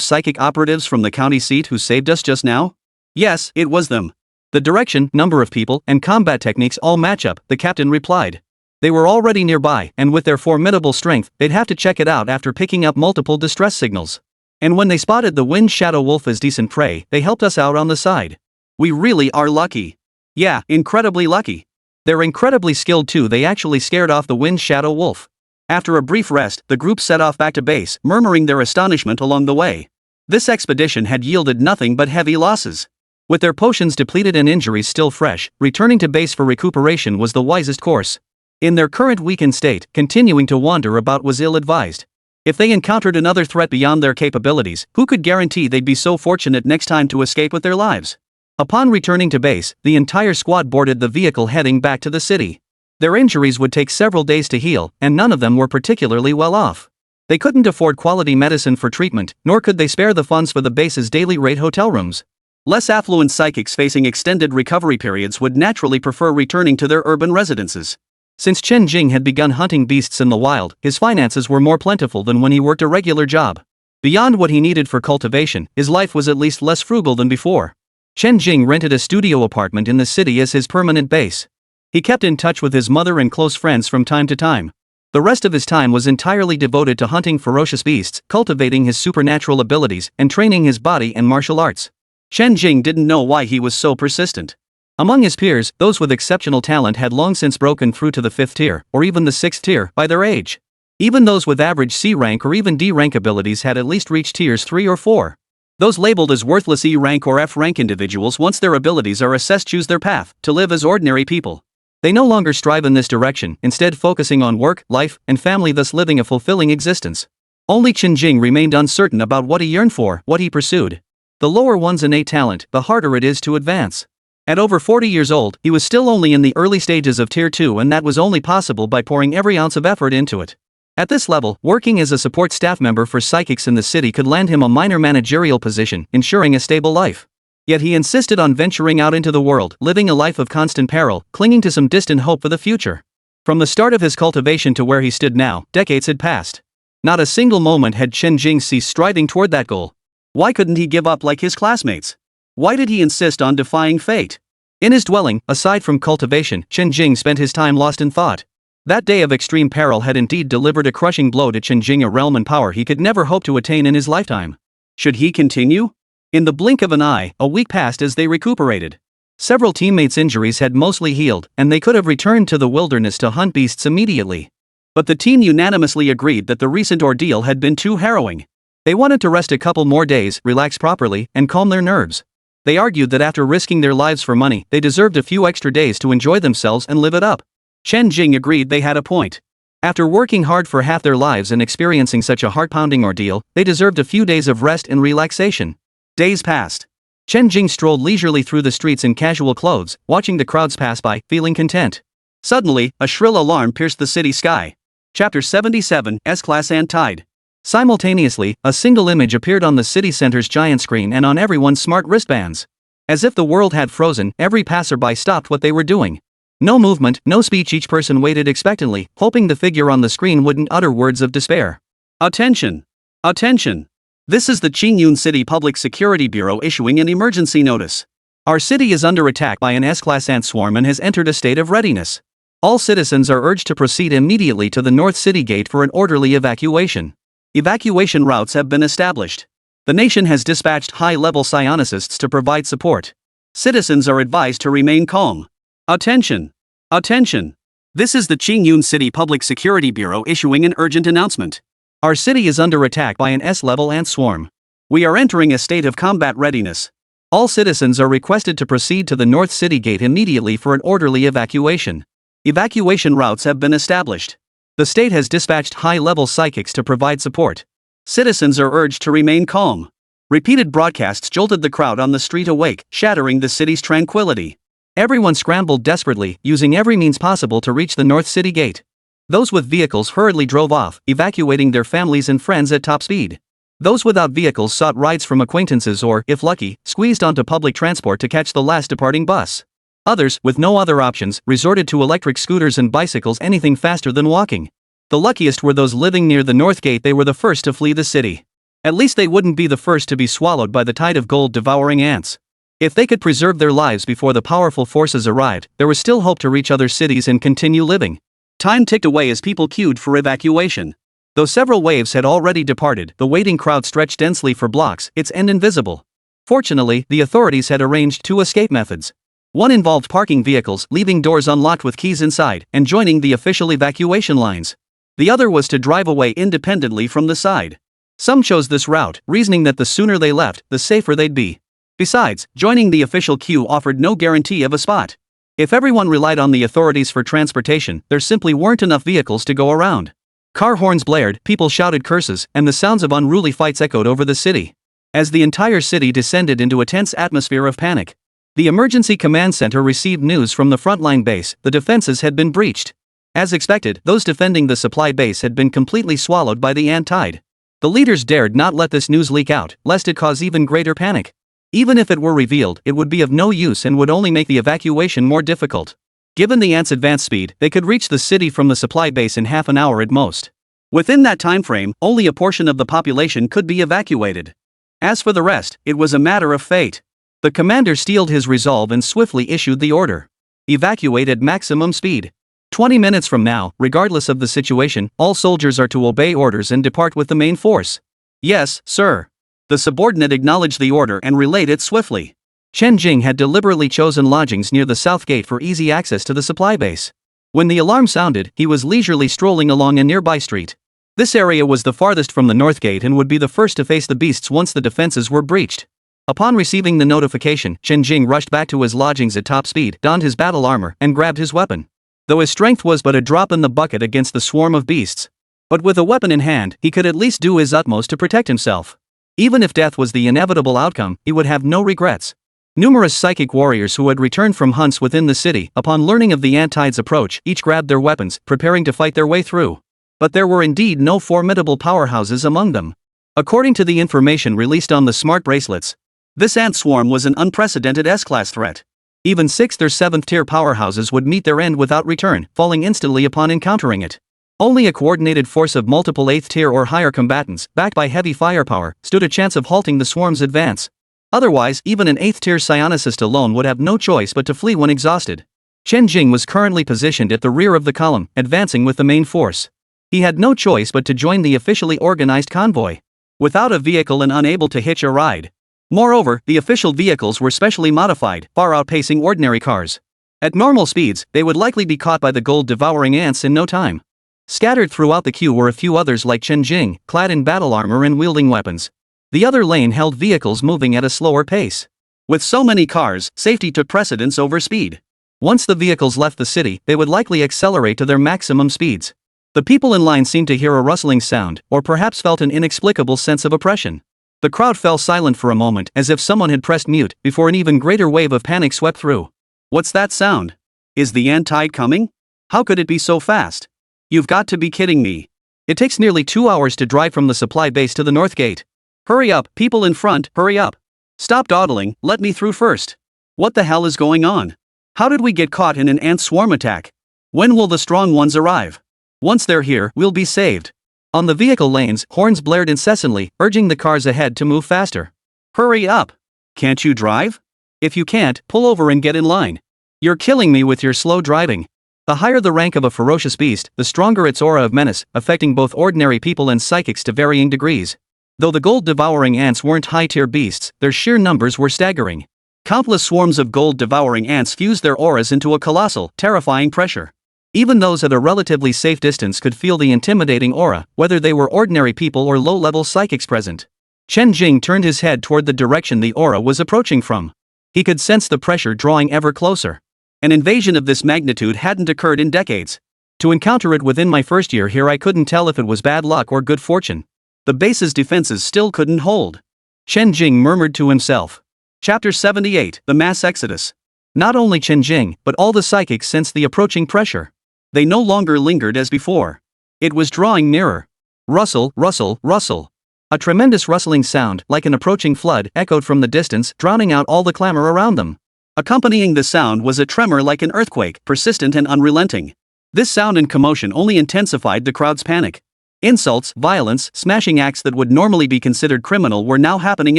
psychic operatives from the county seat who saved us just now? Yes, it was them. The direction, number of people, and combat techniques all match up, the captain replied. They were already nearby, and with their formidable strength, they'd have to check it out after picking up multiple distress signals. And when they spotted the Wind Shadow Wolf as decent prey, they helped us out on the side. We really are lucky. Yeah, incredibly lucky. They're incredibly skilled too. They actually scared off the Wind Shadow Wolf. After a brief rest, the group set off back to base, murmuring their astonishment along the way. This expedition had yielded nothing but heavy losses. With their potions depleted and injuries still fresh, returning to base for recuperation was the wisest course. In their current weakened state, continuing to wander about was ill-advised. If they encountered another threat beyond their capabilities, who could guarantee they'd be so fortunate next time to escape with their lives? Upon returning to base, the entire squad boarded the vehicle heading back to the city. Their injuries would take several days to heal, and none of them were particularly well off. They couldn't afford quality medicine for treatment, nor could they spare the funds for the base's daily rate hotel rooms. Less affluent psychics facing extended recovery periods would naturally prefer returning to their urban residences. Since Chen Jing had begun hunting beasts in the wild, his finances were more plentiful than when he worked a regular job. Beyond what he needed for cultivation, his life was at least less frugal than before. Chen Jing rented a studio apartment in the city as his permanent base. He kept in touch with his mother and close friends from time to time. The rest of his time was entirely devoted to hunting ferocious beasts, cultivating his supernatural abilities, and training his body and martial arts. Chen Jing didn't know why he was so persistent. Among his peers, those with exceptional talent had long since broken through to the 5th tier, or even the 6th tier, by their age. Even those with average C rank or even D rank abilities had at least reached tiers 3 or 4. Those labeled as worthless E rank or F rank individuals, once their abilities are assessed, choose their path, to live as ordinary people. They no longer strive in this direction, instead focusing on work, life, and family, thus living a fulfilling existence. Only Chen Jing remained uncertain about what he yearned for, what he pursued. The lower one's innate talent, the harder it is to advance. At over 40 years old, he was still only in the early stages of Tier 2, and that was only possible by pouring every ounce of effort into it. At this level, working as a support staff member for psychics in the city could land him a minor managerial position, ensuring a stable life. Yet he insisted on venturing out into the world, living a life of constant peril, clinging to some distant hope for the future. From the start of his cultivation to where he stood now, decades had passed. Not a single moment had Chen Jing ceased striving toward that goal. Why couldn't he give up like his classmates? Why did he insist on defying fate? In his dwelling, aside from cultivation, Chen Jing spent his time lost in thought. That day of extreme peril had indeed delivered a crushing blow to Chen Jing, a realm and power he could never hope to attain in his lifetime. Should he continue? In the blink of an eye, a week passed as they recuperated. Several teammates' injuries had mostly healed, and they could have returned to the wilderness to hunt beasts immediately. But the team unanimously agreed that the recent ordeal had been too harrowing. They wanted to rest a couple more days, relax properly, and calm their nerves. They argued that after risking their lives for money, they deserved a few extra days to enjoy themselves and live it up. Chen Jing agreed they had a point. After working hard for half their lives and experiencing such a heart-pounding ordeal, they deserved a few days of rest and relaxation. Days passed. Chen Jing strolled leisurely through the streets in casual clothes, watching the crowds pass by, feeling content. Suddenly, a shrill alarm pierced the city sky. Chapter 77, S-Class and Tide. Simultaneously, a single image appeared on the city center's giant screen and on everyone's smart wristbands. As if the world had frozen, every passerby stopped what they were doing. No movement, no speech, each person waited expectantly, hoping the figure on the screen wouldn't utter words of despair. Attention! Attention! This is the Qingyun City Public Security Bureau issuing an emergency notice. Our city is under attack by an S-class ant swarm and has entered a state of readiness. All citizens are urged to proceed immediately to the North City Gate for an orderly evacuation. Evacuation routes have been established. The nation has dispatched high-level psionicists to provide support. Citizens are advised to remain calm. Attention! Attention! This is the Qingyun City Public Security Bureau issuing an urgent announcement. Our city is under attack by an S-level ant swarm. We are entering a state of combat readiness. All citizens are requested to proceed to the North City Gate immediately for an orderly evacuation. Evacuation routes have been established. The state has dispatched high-level psychics to provide support. Citizens are urged to remain calm. Repeated broadcasts jolted the crowd on the street awake, shattering the city's tranquility. Everyone scrambled desperately, using every means possible to reach the North City Gate. Those with vehicles hurriedly drove off, evacuating their families and friends at top speed. Those without vehicles sought rides from acquaintances or, if lucky, squeezed onto public transport to catch the last departing bus. Others, with no other options, resorted to electric scooters and bicycles, anything faster than walking. The luckiest were those living near the North Gate. They were the first to flee the city. At least they wouldn't be the first to be swallowed by the tide of gold-devouring ants. If they could preserve their lives before the powerful forces arrived, there was still hope to reach other cities and continue living. Time ticked away as people queued for evacuation. Though several waves had already departed, the waiting crowd stretched densely for blocks, its end invisible. Fortunately, the authorities had arranged two escape methods. One involved parking vehicles, leaving doors unlocked with keys inside, and joining the official evacuation lines. The other was to drive away independently from the side. Some chose this route, reasoning that the sooner they left, the safer they'd be. Besides, joining the official queue offered no guarantee of a spot. If everyone relied on the authorities for transportation, there simply weren't enough vehicles to go around. Car horns blared, people shouted curses, and the sounds of unruly fights echoed over the city. As the entire city descended into a tense atmosphere of panic. The emergency command center received news from the frontline base: the defenses had been breached. As expected, those defending the supply base had been completely swallowed by the ant tide. The leaders dared not let this news leak out, lest it cause even greater panic. Even if it were revealed, it would be of no use and would only make the evacuation more difficult. Given the ants' advance speed, they could reach the city from the supply base in half an hour at most. Within that time frame, only a portion of the population could be evacuated. As for the rest, it was a matter of fate. The commander steeled his resolve and swiftly issued the order. Evacuate at maximum speed. 20 minutes from now, regardless of the situation, all soldiers are to obey orders and depart with the main force. Yes, sir. The subordinate acknowledged the order and relayed it swiftly. Chen Jing had deliberately chosen lodgings near the south gate for easy access to the supply base. When the alarm sounded, he was leisurely strolling along a nearby street. This area was the farthest from the north gate and would be the first to face the beasts once the defenses were breached. Upon receiving the notification, Chen Jing rushed back to his lodgings at top speed, donned his battle armor, and grabbed his weapon. Though his strength was but a drop in the bucket against the swarm of beasts. But with a weapon in hand, he could at least do his utmost to protect himself. Even if death was the inevitable outcome, he would have no regrets. Numerous psychic warriors who had returned from hunts within the city, upon learning of the ant tide's approach, each grabbed their weapons, preparing to fight their way through. But there were indeed no formidable powerhouses among them. According to the information released on the smart bracelets, this ant swarm was an unprecedented S-class threat. Even 6th or 7th tier powerhouses would meet their end without return, falling instantly upon encountering it. Only a coordinated force of multiple 8th tier or higher combatants, backed by heavy firepower, stood a chance of halting the swarm's advance. Otherwise, even an 8th tier psionicist alone would have no choice but to flee when exhausted. Chen Jing was currently positioned at the rear of the column, advancing with the main force. He had no choice but to join the officially organized convoy. Without a vehicle and unable to hitch a ride. Moreover, the official vehicles were specially modified, far outpacing ordinary cars. At normal speeds, they would likely be caught by the gold-devouring ants in no time. Scattered throughout the queue were a few others like Chen Jing, clad in battle armor and wielding weapons. The other lane held vehicles moving at a slower pace. With so many cars, safety took precedence over speed. Once the vehicles left the city, they would likely accelerate to their maximum speeds. The people in line seemed to hear a rustling sound, or perhaps felt an inexplicable sense of oppression. The crowd fell silent for a moment, as if someone had pressed mute, before an even greater wave of panic swept through. What's that sound? Is the ant tide coming? How could it be so fast? You've got to be kidding me. It takes nearly 2 hours to drive from the supply base to the north gate. Hurry up, people in front, hurry up. Stop dawdling, let me through first. What the hell is going on? How did we get caught in an ant swarm attack? When will the strong ones arrive? Once they're here, we'll be saved. On the vehicle lanes, horns blared incessantly, urging the cars ahead to move faster. Hurry up. Can't you drive? If you can't, pull over and get in line. You're killing me with your slow driving. The higher the rank of a ferocious beast, the stronger its aura of menace, affecting both ordinary people and psychics to varying degrees. Though the gold-devouring ants weren't high-tier beasts, their sheer numbers were staggering. Countless swarms of gold-devouring ants fused their auras into a colossal, terrifying pressure. Even those at a relatively safe distance could feel the intimidating aura, whether they were ordinary people or low-level psychics present. Chen Jing turned his head toward the direction the aura was approaching from. He could sense the pressure drawing ever closer. An invasion of this magnitude hadn't occurred in decades. To encounter it within my first year here, I couldn't tell if it was bad luck or good fortune. The base's defenses still couldn't hold. Chen Jing murmured to himself. Chapter 78, The Mass Exodus. Not only Chen Jing, but all the psychics sensed the approaching pressure. They no longer lingered as before. It was drawing nearer. Rustle, rustle, rustle. A tremendous rustling sound, like an approaching flood, echoed from the distance, drowning out all the clamor around them. Accompanying the sound was a tremor like an earthquake, persistent and unrelenting. This sound and commotion only intensified the crowd's panic. Insults, violence, smashing acts that would normally be considered criminal were now happening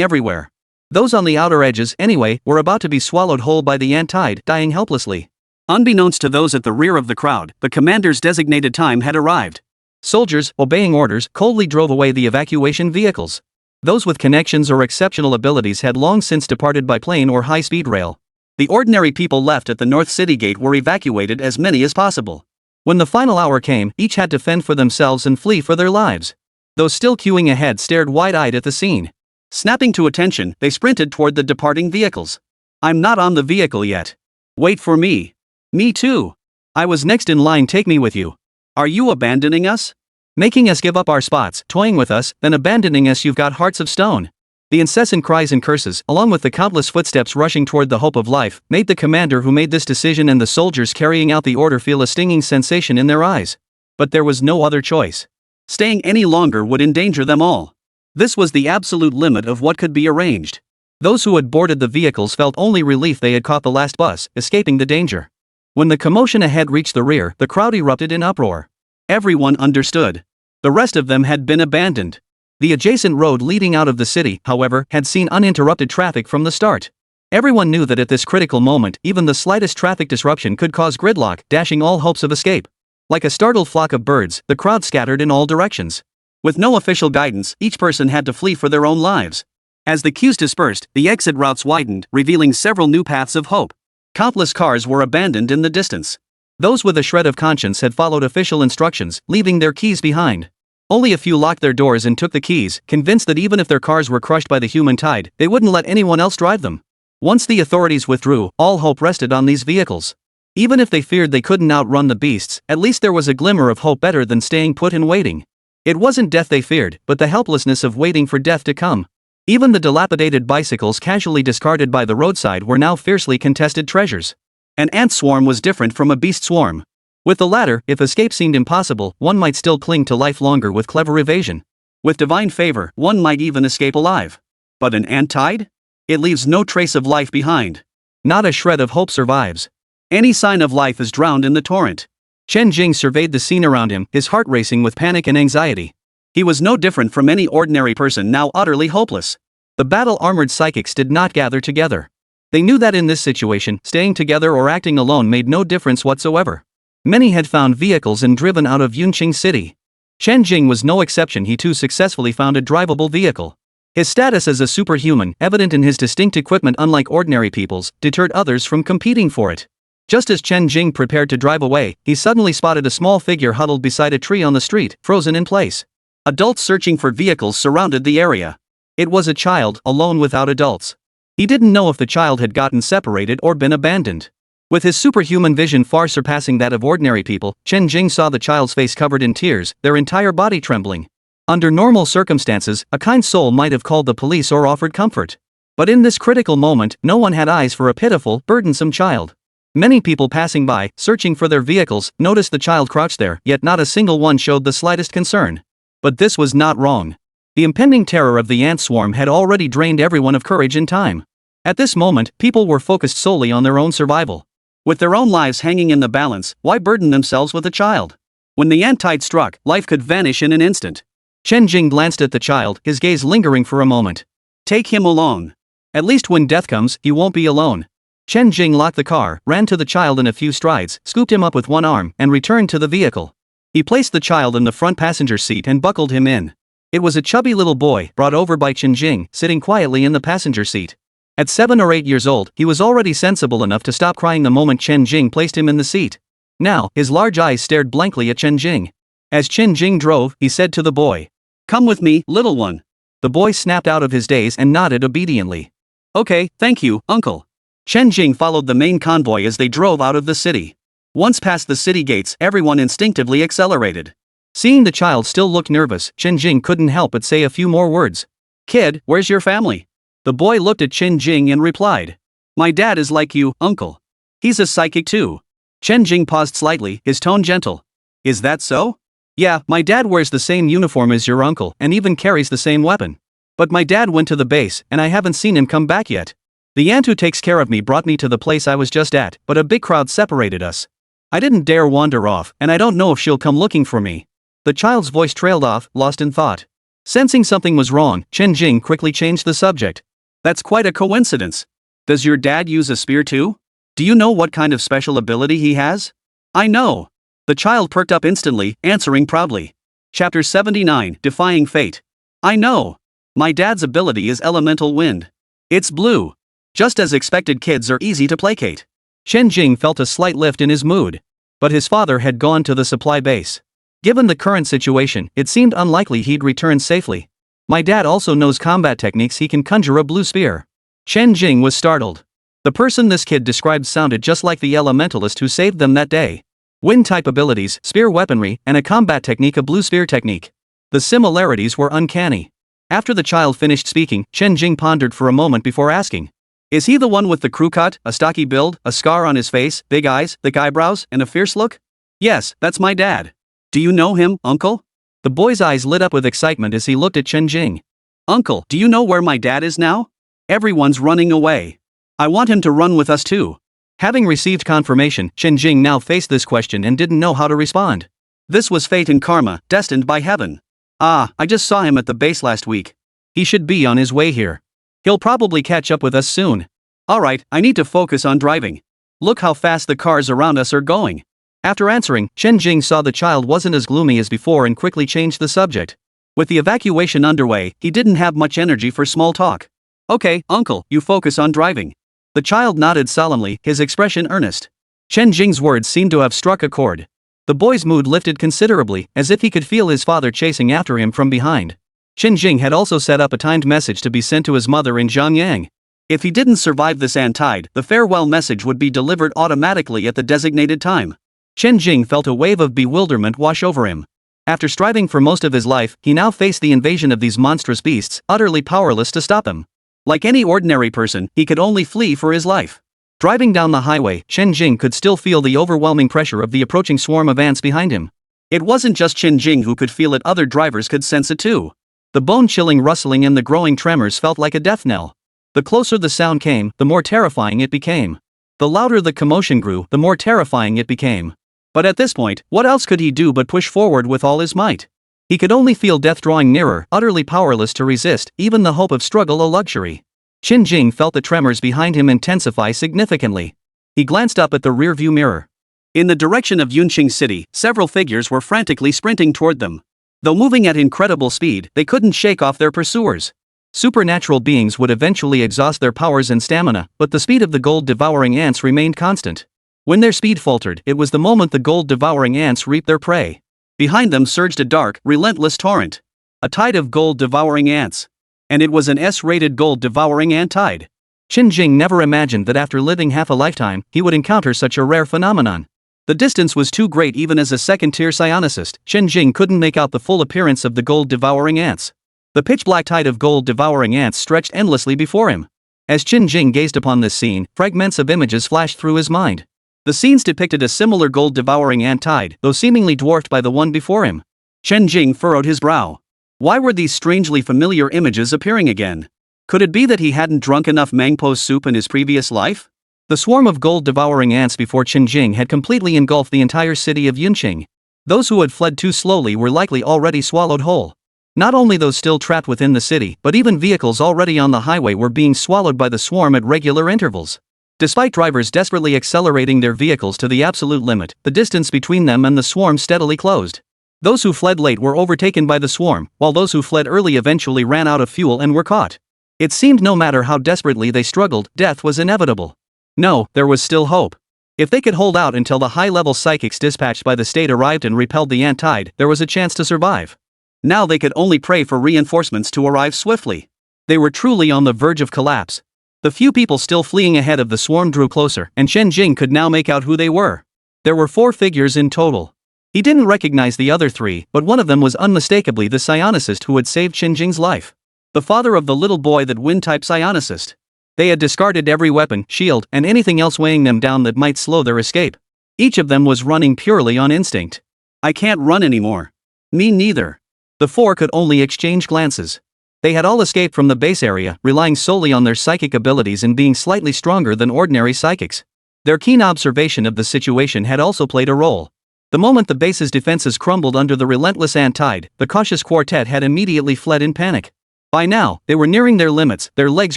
everywhere. Those on the outer edges, anyway, were about to be swallowed whole by the ant tide, dying helplessly. Unbeknownst to those at the rear of the crowd, the commander's designated time had arrived. Soldiers, obeying orders, coldly drove away the evacuation vehicles. Those with connections or exceptional abilities had long since departed by plane or high-speed rail. The ordinary people left at the North City Gate were evacuated, as many as possible. When the final hour came, each had to fend for themselves and flee for their lives. Those still queuing ahead stared wide-eyed at the scene. Snapping to attention, they sprinted toward the departing vehicles. I'm not on the vehicle yet. Wait for me. Me too. I was next in line, take me with you. Are you abandoning us? Making us give up our spots, toying with us, then abandoning us? You've got hearts of stone. The incessant cries and curses, along with the countless footsteps rushing toward the hope of life, made the commander who made this decision and the soldiers carrying out the order feel a stinging sensation in their eyes. But there was no other choice. Staying any longer would endanger them all. This was the absolute limit of what could be arranged. Those who had boarded the vehicles felt only relief they had caught the last bus, escaping the danger. When the commotion ahead reached the rear, the crowd erupted in uproar. Everyone understood. The rest of them had been abandoned. The adjacent road leading out of the city, however, had seen uninterrupted traffic from the start. Everyone knew that at this critical moment, even the slightest traffic disruption could cause gridlock, dashing all hopes of escape. Like a startled flock of birds, the crowd scattered in all directions. With no official guidance, each person had to flee for their own lives. As the queues dispersed, the exit routes widened, revealing several new paths of hope. Countless cars were abandoned in the distance. Those with a shred of conscience had followed official instructions, leaving their keys behind. Only a few locked their doors and took the keys, convinced that even if their cars were crushed by the human tide, they wouldn't let anyone else drive them. Once the authorities withdrew, all hope rested on these vehicles. Even if they feared they couldn't outrun the beasts, at least there was a glimmer of hope, better than staying put and waiting. It wasn't death they feared, but the helplessness of waiting for death to come. Even the dilapidated bicycles casually discarded by the roadside were now fiercely contested treasures. An ant swarm was different from a beast swarm. With the latter, if escape seemed impossible, one might still cling to life longer with clever evasion. With divine favor, one might even escape alive. But an ant tide? It leaves no trace of life behind. Not a shred of hope survives. Any sign of life is drowned in the torrent. Chen Jing surveyed the scene around him, his heart racing with panic and anxiety. He was no different from any ordinary person now utterly hopeless. The battle-armored psychics did not gather together. They knew that in this situation, staying together or acting alone made no difference whatsoever. Many had found vehicles and driven out of Yunqing City. Chen Jing was no exception. He too successfully found a drivable vehicle. His status as a superhuman, evident in his distinct equipment unlike ordinary people's, deterred others from competing for it. Just as Chen Jing prepared to drive away, he suddenly spotted a small figure huddled beside a tree on the street, frozen in place. Adults searching for vehicles surrounded the area. It was a child, alone without adults. He didn't know if the child had gotten separated or been abandoned. With his superhuman vision far surpassing that of ordinary people, Chen Jing saw the child's face covered in tears, their entire body trembling. Under normal circumstances, a kind soul might have called the police or offered comfort. But in this critical moment, no one had eyes for a pitiful, burdensome child. Many people passing by, searching for their vehicles, noticed the child crouched there, yet not a single one showed the slightest concern. But this was not wrong. The impending terror of the ant swarm had already drained everyone of courage in time. At this moment, people were focused solely on their own survival. With their own lives hanging in the balance, why burden themselves with a child? When the ant tide struck, life could vanish in an instant. Chen Jing glanced at the child, his gaze lingering for a moment. Take him along. At least when death comes, he won't be alone. Chen Jing locked the car, ran to the child in a few strides, scooped him up with one arm, and returned to the vehicle. He placed the child in the front passenger seat and buckled him in. It was a chubby little boy, brought over by Chen Jing, sitting quietly in the passenger seat. At 7 or 8 years old, he was already sensible enough to stop crying the moment Chen Jing placed him in the seat. Now, his large eyes stared blankly at Chen Jing. As Chen Jing drove, he said to the boy, "Come with me, little one." The boy snapped out of his daze and nodded obediently. "Okay, thank you, uncle." Chen Jing followed the main convoy as they drove out of the city. Once past the city gates, everyone instinctively accelerated. Seeing the child still looked nervous, Chen Jing couldn't help but say a few more words. "Kid, where's your family?" The boy looked at Chen Jing and replied, "My dad is like you, uncle. He's a psychic too." Chen Jing paused slightly, his tone gentle. "Is that so?" "Yeah, my dad wears the same uniform as your uncle and even carries the same weapon. But my dad went to the base and I haven't seen him come back yet. The aunt who takes care of me brought me to the place I was just at, but a big crowd separated us. I didn't dare wander off, and I don't know if she'll come looking for me." The child's voice trailed off, lost in thought. Sensing something was wrong, Chen Jing quickly changed the subject. "That's quite a coincidence. Does your dad use a spear too? Do you know what kind of special ability he has?" "I know." The child perked up instantly, answering proudly. Chapter 79, Defying Fate. "I know. My dad's ability is elemental wind. It's blue." Just as expected, kids are easy to placate. Chen Jing felt a slight lift in his mood. But his father had gone to the supply base. Given the current situation, it seemed unlikely he'd return safely. "My dad also knows combat techniques. He can conjure a blue spear." Chen Jing was startled. The person this kid described sounded just like the elementalist who saved them that day. Wind-type abilities, spear weaponry, and a combat technique, a blue spear technique. The similarities were uncanny. After the child finished speaking, Chen Jing pondered for a moment before asking, "Is he the one with the crew cut, a stocky build, a scar on his face, big eyes, thick eyebrows, and a fierce look?" "Yes, that's my dad." "Do you know him, uncle?" The boy's eyes lit up with excitement as he looked at Chen Jing. "Uncle, do you know where my dad is now? Everyone's running away. I want him to run with us too." Having received confirmation, Chen Jing now faced this question and didn't know how to respond. This was fate and karma, destined by heaven. "Ah, I just saw him at the base last week. He should be on his way here. He'll probably catch up with us soon. Alright, I need to focus on driving. Look how fast the cars around us are going." After answering, Chen Jing saw the child wasn't as gloomy as before and quickly changed the subject. With the evacuation underway, he didn't have much energy for small talk. "Okay, uncle, you focus on driving." The child nodded solemnly, his expression earnest. Chen Jing's words seemed to have struck a chord. The boy's mood lifted considerably, as if he could feel his father chasing after him from behind. Chen Jing had also set up a timed message to be sent to his mother in Zhangyang. If he didn't survive this ant tide, the farewell message would be delivered automatically at the designated time. Chen Jing felt a wave of bewilderment wash over him. After striving for most of his life, he now faced the invasion of these monstrous beasts, utterly powerless to stop him. Like any ordinary person, he could only flee for his life. Driving down the highway, Chen Jing could still feel the overwhelming pressure of the approaching swarm of ants behind him. It wasn't just Chen Jing who could feel it, other drivers could sense it too. The bone-chilling rustling and the growing tremors felt like a death knell. The closer the sound came, the more terrifying it became. The louder the commotion grew, the more terrifying it became. But at this point, what else could he do but push forward with all his might? He could only feel death drawing nearer, utterly powerless to resist, even the hope of struggle a luxury. Chen Jing felt the tremors behind him intensify significantly. He glanced up at the rearview mirror. In the direction of Yunqing City, several figures were frantically sprinting toward them. Though moving at incredible speed, they couldn't shake off their pursuers. Supernatural beings would eventually exhaust their powers and stamina, but the speed of the gold-devouring ants remained constant. When their speed faltered, it was the moment the gold-devouring ants reaped their prey. Behind them surged a dark, relentless torrent. A tide of gold-devouring ants. And it was an S-rated gold-devouring ant tide. Chen Jing never imagined that after living half a lifetime, he would encounter such a rare phenomenon. The distance was too great. Even as a second-tier psionicist, Chen Jing couldn't make out the full appearance of the gold-devouring ants. The pitch-black tide of gold-devouring ants stretched endlessly before him. As Chen Jing gazed upon this scene, fragments of images flashed through his mind. The scenes depicted a similar gold-devouring ant tide, though seemingly dwarfed by the one before him. Chen Jing furrowed his brow. Why were these strangely familiar images appearing again? Could it be that he hadn't drunk enough mangpo soup in his previous life? The swarm of gold-devouring ants before Chen Jing had completely engulfed the entire city of Yunqing. Those who had fled too slowly were likely already swallowed whole. Not only those still trapped within the city, but even vehicles already on the highway were being swallowed by the swarm at regular intervals. Despite drivers desperately accelerating their vehicles to the absolute limit, the distance between them and the swarm steadily closed. Those who fled late were overtaken by the swarm, while those who fled early eventually ran out of fuel and were caught. It seemed no matter how desperately they struggled, death was inevitable. No, there was still hope. If they could hold out until the high-level psychics dispatched by the state arrived and repelled the ant tide, there was a chance to survive. Now they could only pray for reinforcements to arrive swiftly. They were truly on the verge of collapse. The few people still fleeing ahead of the swarm drew closer, and Chen Jing could now make out who they were. There were 4 figures in total. He didn't recognize the other 3, but one of them was unmistakably the psionicist who had saved Chen Jing's life. The father of the little boy, that wind-type psionicist. They had discarded every weapon, shield, and anything else weighing them down that might slow their escape. Each of them was running purely on instinct. I can't run anymore. Me neither. The 4 could only exchange glances. They had all escaped from the base area, relying solely on their psychic abilities and being slightly stronger than ordinary psychics. Their keen observation of the situation had also played a role. The moment the base's defenses crumbled under the relentless ant tide, the cautious quartet had immediately fled in panic. By now, they were nearing their limits, their legs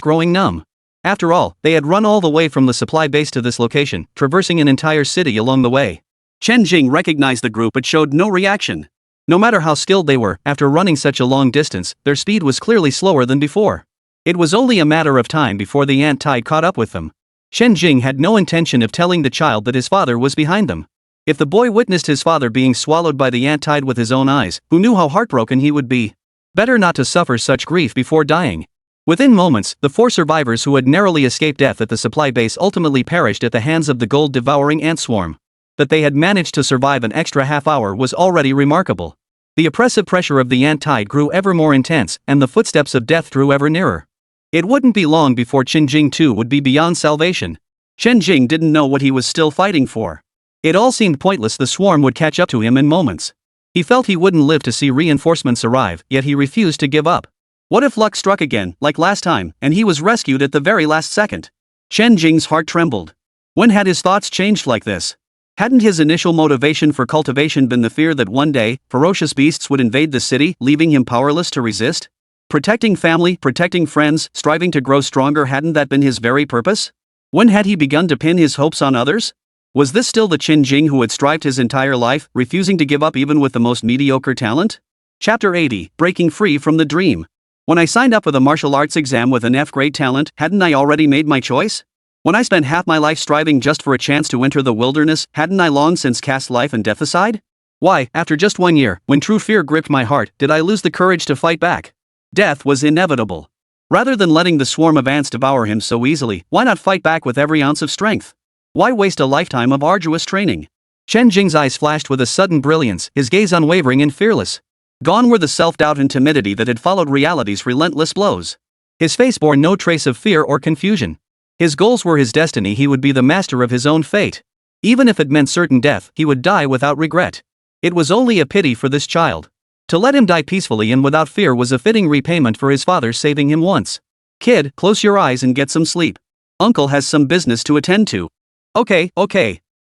growing numb. After all, they had run all the way from the supply base to this location, traversing an entire city along the way. Chen Jing recognized the group but showed no reaction. No matter how skilled they were, after running such a long distance, their speed was clearly slower than before. It was only a matter of time before the ant tide caught up with them. Chen Jing had no intention of telling the child that his father was behind them. If the boy witnessed his father being swallowed by the ant tide with his own eyes, who knew how heartbroken he would be? Better not to suffer such grief before dying. Within moments, the 4 survivors who had narrowly escaped death at the supply base ultimately perished at the hands of the gold-devouring ant swarm. That they had managed to survive an extra half hour was already remarkable. The oppressive pressure of the ant tide grew ever more intense, and the footsteps of death drew ever nearer. It wouldn't be long before Chen Jing too would be beyond salvation. Chen Jing didn't know what he was still fighting for. It all seemed pointless. The swarm would catch up to him in moments. He felt he wouldn't live to see reinforcements arrive, yet he refused to give up. What if luck struck again, like last time, and he was rescued at the very last second? Chen Jing's heart trembled. When had his thoughts changed like this? Hadn't his initial motivation for cultivation been the fear that one day, ferocious beasts would invade the city, leaving him powerless to resist? Protecting family, protecting friends, striving to grow stronger, hadn't that been his very purpose? When had he begun to pin his hopes on others? Was this still the Chen Jing who had strived his entire life, refusing to give up even with the most mediocre talent? Chapter 80, Breaking Free from the Dream. When I signed up for the martial arts exam with an F-grade talent, hadn't I already made my choice? When I spent half my life striving just for a chance to enter the wilderness, hadn't I long since cast life and death aside? Why, after just 1 year, when true fear gripped my heart, did I lose the courage to fight back? Death was inevitable. Rather than letting the swarm of ants devour him so easily, why not fight back with every ounce of strength? Why waste a lifetime of arduous training? Chen Jing's eyes flashed with a sudden brilliance, his gaze unwavering and fearless. Gone were the self-doubt and timidity that had followed reality's relentless blows. His face bore no trace of fear or confusion. His goals were his destiny. He would be the master of his own fate. Even if it meant certain death, he would die without regret. It was only a pity for this child. To let him die peacefully and without fear was a fitting repayment for his father saving him once. Kid, close your eyes and get some sleep. Uncle has some business to attend to. Okay.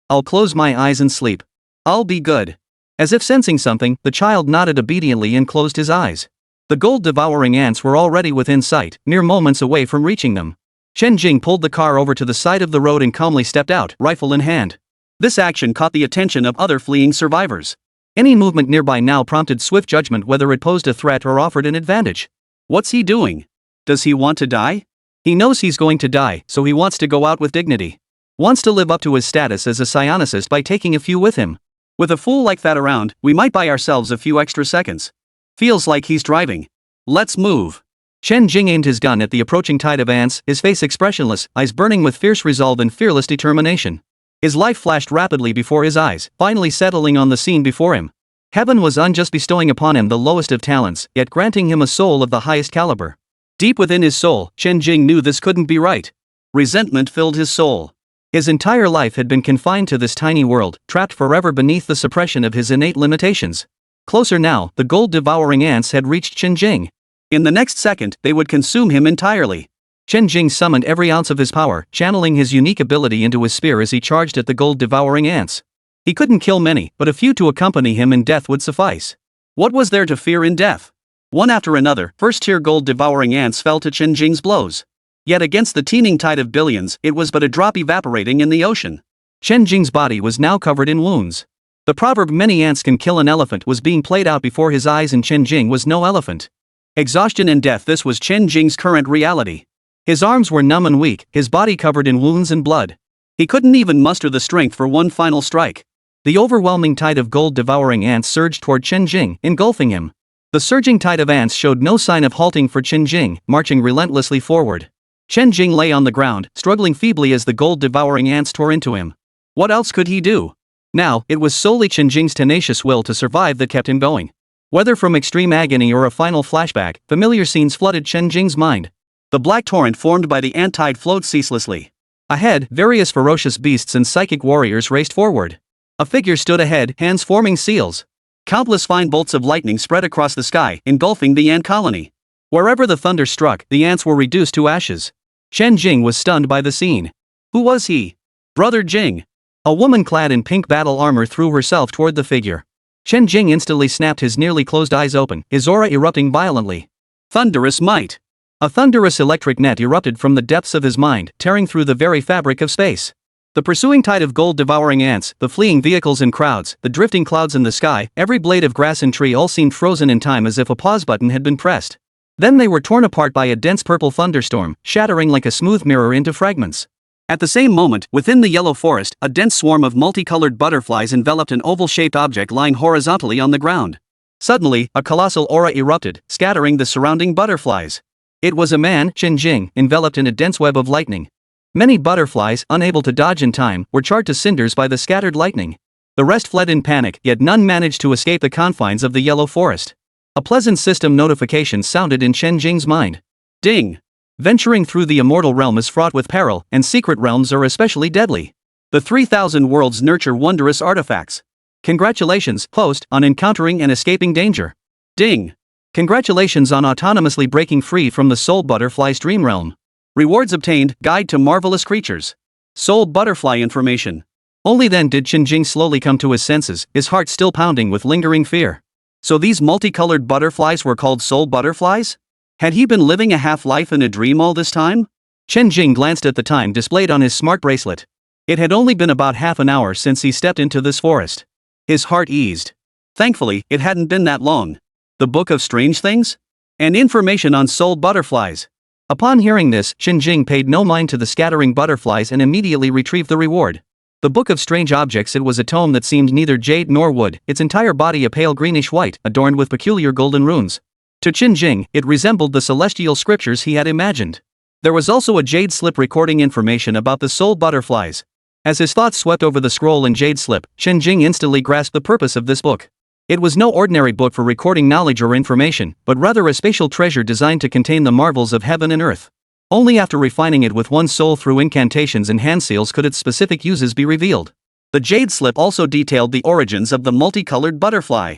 I'll close my eyes and sleep. I'll be good. As if sensing something, the child nodded obediently and closed his eyes. The gold-devouring ants were already within sight, mere moments away from reaching them. Chen Jing pulled the car over to the side of the road and calmly stepped out, rifle in hand. This action caught the attention of other fleeing survivors. Any movement nearby now prompted swift judgment whether it posed a threat or offered an advantage. What's he doing? Does he want to die? He knows he's going to die, so he wants to go out with dignity. Wants to live up to his status as a psionicist by taking a few with him. With a fool like that around, we might buy ourselves a few extra seconds. Feels like he's driving. Let's move. Chen Jing aimed his gun at the approaching tide of ants, his face expressionless, eyes burning with fierce resolve and fearless determination. His life flashed rapidly before his eyes, finally settling on the scene before him. Heaven was unjust, bestowing upon him the lowest of talents, yet granting him a soul of the highest caliber. Deep within his soul, Chen Jing knew this couldn't be right. Resentment filled his soul. His entire life had been confined to this tiny world, trapped forever beneath the suppression of his innate limitations. Closer now, the gold-devouring ants had reached Chen Jing. In the next second, they would consume him entirely. Chen Jing summoned every ounce of his power, channeling his unique ability into his spear as he charged at the gold-devouring ants. He couldn't kill many, but a few to accompany him in death would suffice. What was there to fear in death? One after another, first-tier gold-devouring ants fell to Chen Jing's blows. Yet against the teeming tide of billions, it was but a drop evaporating in the ocean. Chen Jing's body was now covered in wounds. The proverb "many ants can kill an elephant" was being played out before his eyes, and Chen Jing was no elephant. Exhaustion and death, this was Chen Jing's current reality. His arms were numb and weak, his body covered in wounds and blood. He couldn't even muster the strength for one final strike. The overwhelming tide of gold-devouring ants surged toward Chen Jing, engulfing him. The surging tide of ants showed no sign of halting for Chen Jing, marching relentlessly forward. Chen Jing lay on the ground, struggling feebly as the gold-devouring ants tore into him. What else could he do? Now, it was solely Chen Jing's tenacious will to survive that kept him going. Whether from extreme agony or a final flashback, familiar scenes flooded Chen Jing's mind. The black torrent formed by the ant tide flowed ceaselessly. Ahead, various ferocious beasts and psychic warriors raced forward. A figure stood ahead, hands forming seals. Countless fine bolts of lightning spread across the sky, engulfing the ant colony. Wherever the thunder struck, the ants were reduced to ashes. Chen Jing was stunned by the scene. Who was he? Brother Jing. A woman clad in pink battle armor threw herself toward the figure. Chen Jing instantly snapped his nearly closed eyes open, his aura erupting violently. Thunderous might. A thunderous electric net erupted from the depths of his mind, tearing through the very fabric of space. The pursuing tide of gold-devouring ants, the fleeing vehicles and crowds, the drifting clouds in the sky, every blade of grass and tree all seemed frozen in time as if a pause button had been pressed. Then they were torn apart by a dense purple thunderstorm, shattering like a smooth mirror into fragments. At the same moment, within the yellow forest, a dense swarm of multicolored butterflies enveloped an oval-shaped object lying horizontally on the ground. Suddenly, a colossal aura erupted, scattering the surrounding butterflies. It was a man, Chen Jing, enveloped in a dense web of lightning. Many butterflies, unable to dodge in time, were charred to cinders by the scattered lightning. The rest fled in panic, yet none managed to escape the confines of the yellow forest. A pleasant system notification sounded in Chen Jing's mind. Ding! Venturing through the immortal realm is fraught with peril, and secret realms are especially deadly. The 3,000 worlds nurture wondrous artifacts. Congratulations, host, on encountering and escaping danger. Ding! Congratulations on autonomously breaking free from the soul butterfly's dream realm. Rewards obtained, guide to marvelous creatures. Soul butterfly information. Only then did Chen Jing slowly come to his senses, his heart still pounding with lingering fear. So these multicolored butterflies were called soul butterflies? Had he been living a half-life in a dream all this time? Chen Jing glanced at the time displayed on his smart bracelet. It had only been about half an hour since he stepped into this forest. His heart eased. Thankfully, it hadn't been that long. The Book of Strange Things? And information on soul butterflies. Upon hearing this, Chen Jing paid no mind to the scattering butterflies and immediately retrieved the reward. The Book of Strange Objects. It was a tome that seemed neither jade nor wood, its entire body a pale greenish white, adorned with peculiar golden runes. To Chen Jing, it resembled the celestial scriptures he had imagined. There was also a jade slip recording information about the soul butterflies. As his thoughts swept over the scroll and jade slip, Chen Jing instantly grasped the purpose of this book. It was no ordinary book for recording knowledge or information, but rather a spatial treasure designed to contain the marvels of heaven and earth. Only after refining it with one's soul through incantations and hand seals could its specific uses be revealed. The jade slip also detailed the origins of the multicolored butterfly.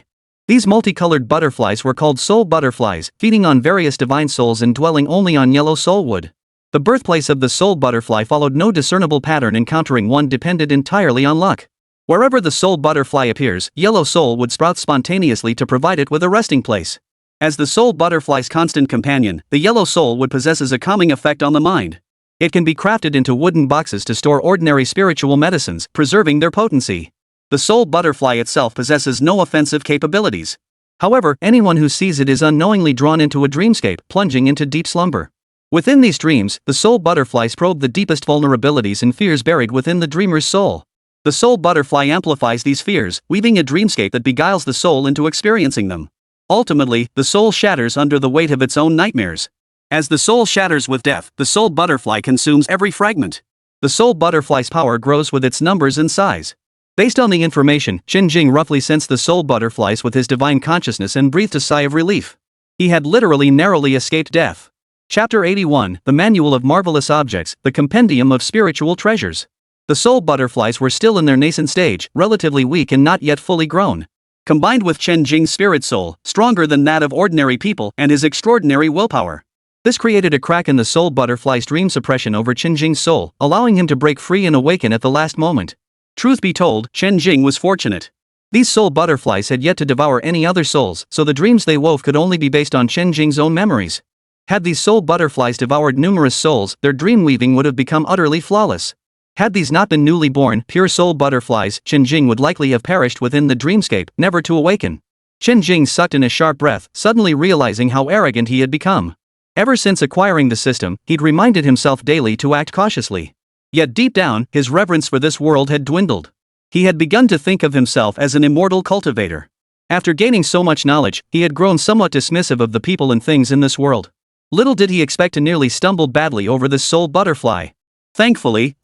These multicolored butterflies were called soul butterflies, feeding on various divine souls and dwelling only on yellow soul wood. The birthplace of the soul butterfly followed no discernible pattern, encountering one depended entirely on luck. Wherever the soul butterfly appears, yellow soul would sprout spontaneously to provide it with a resting place. As the soul butterfly's constant companion, the yellow soul wood possesses a calming effect on the mind. It can be crafted into wooden boxes to store ordinary spiritual medicines, preserving their potency. The soul butterfly itself possesses no offensive capabilities. However, anyone who sees it is unknowingly drawn into a dreamscape, plunging into deep slumber. Within these dreams, the soul butterflies probe the deepest vulnerabilities and fears buried within the dreamer's soul. The soul butterfly amplifies these fears, weaving a dreamscape that beguiles the soul into experiencing them. Ultimately, the soul shatters under the weight of its own nightmares. As the soul shatters with death, the soul butterfly consumes every fragment. The soul butterfly's power grows with its numbers and size. Based on the information, Chen Jing roughly sensed the soul butterflies with his divine consciousness and breathed a sigh of relief. He had literally narrowly escaped death. Chapter 81, The Manual of Marvelous Objects, the Compendium of Spiritual Treasures. The soul butterflies were still in their nascent stage, relatively weak and not yet fully grown. Combined with Chen Jing's spirit soul, stronger than that of ordinary people, and his extraordinary willpower, this created a crack in the soul butterfly's dream suppression over Chen Jing's soul, allowing him to break free and awaken at the last moment. Truth be told, Chen Jing was fortunate. These soul butterflies had yet to devour any other souls, so the dreams they wove could only be based on Chen Jing's own memories. Had these soul butterflies devoured numerous souls, their dream weaving would have become utterly flawless. Had these not been newly born, pure soul butterflies, Chen Jing would likely have perished within the dreamscape, never to awaken. Chen Jing sucked in a sharp breath, suddenly realizing how arrogant he had become. Ever since acquiring the system, he'd reminded himself daily to act cautiously. Yet deep down, his reverence for this world had dwindled. He had begun to think of himself as an immortal cultivator. After gaining so much knowledge, he had grown somewhat dismissive of the people and things in this world. Little did he expect to nearly stumble badly over this soul butterfly. Thankfully,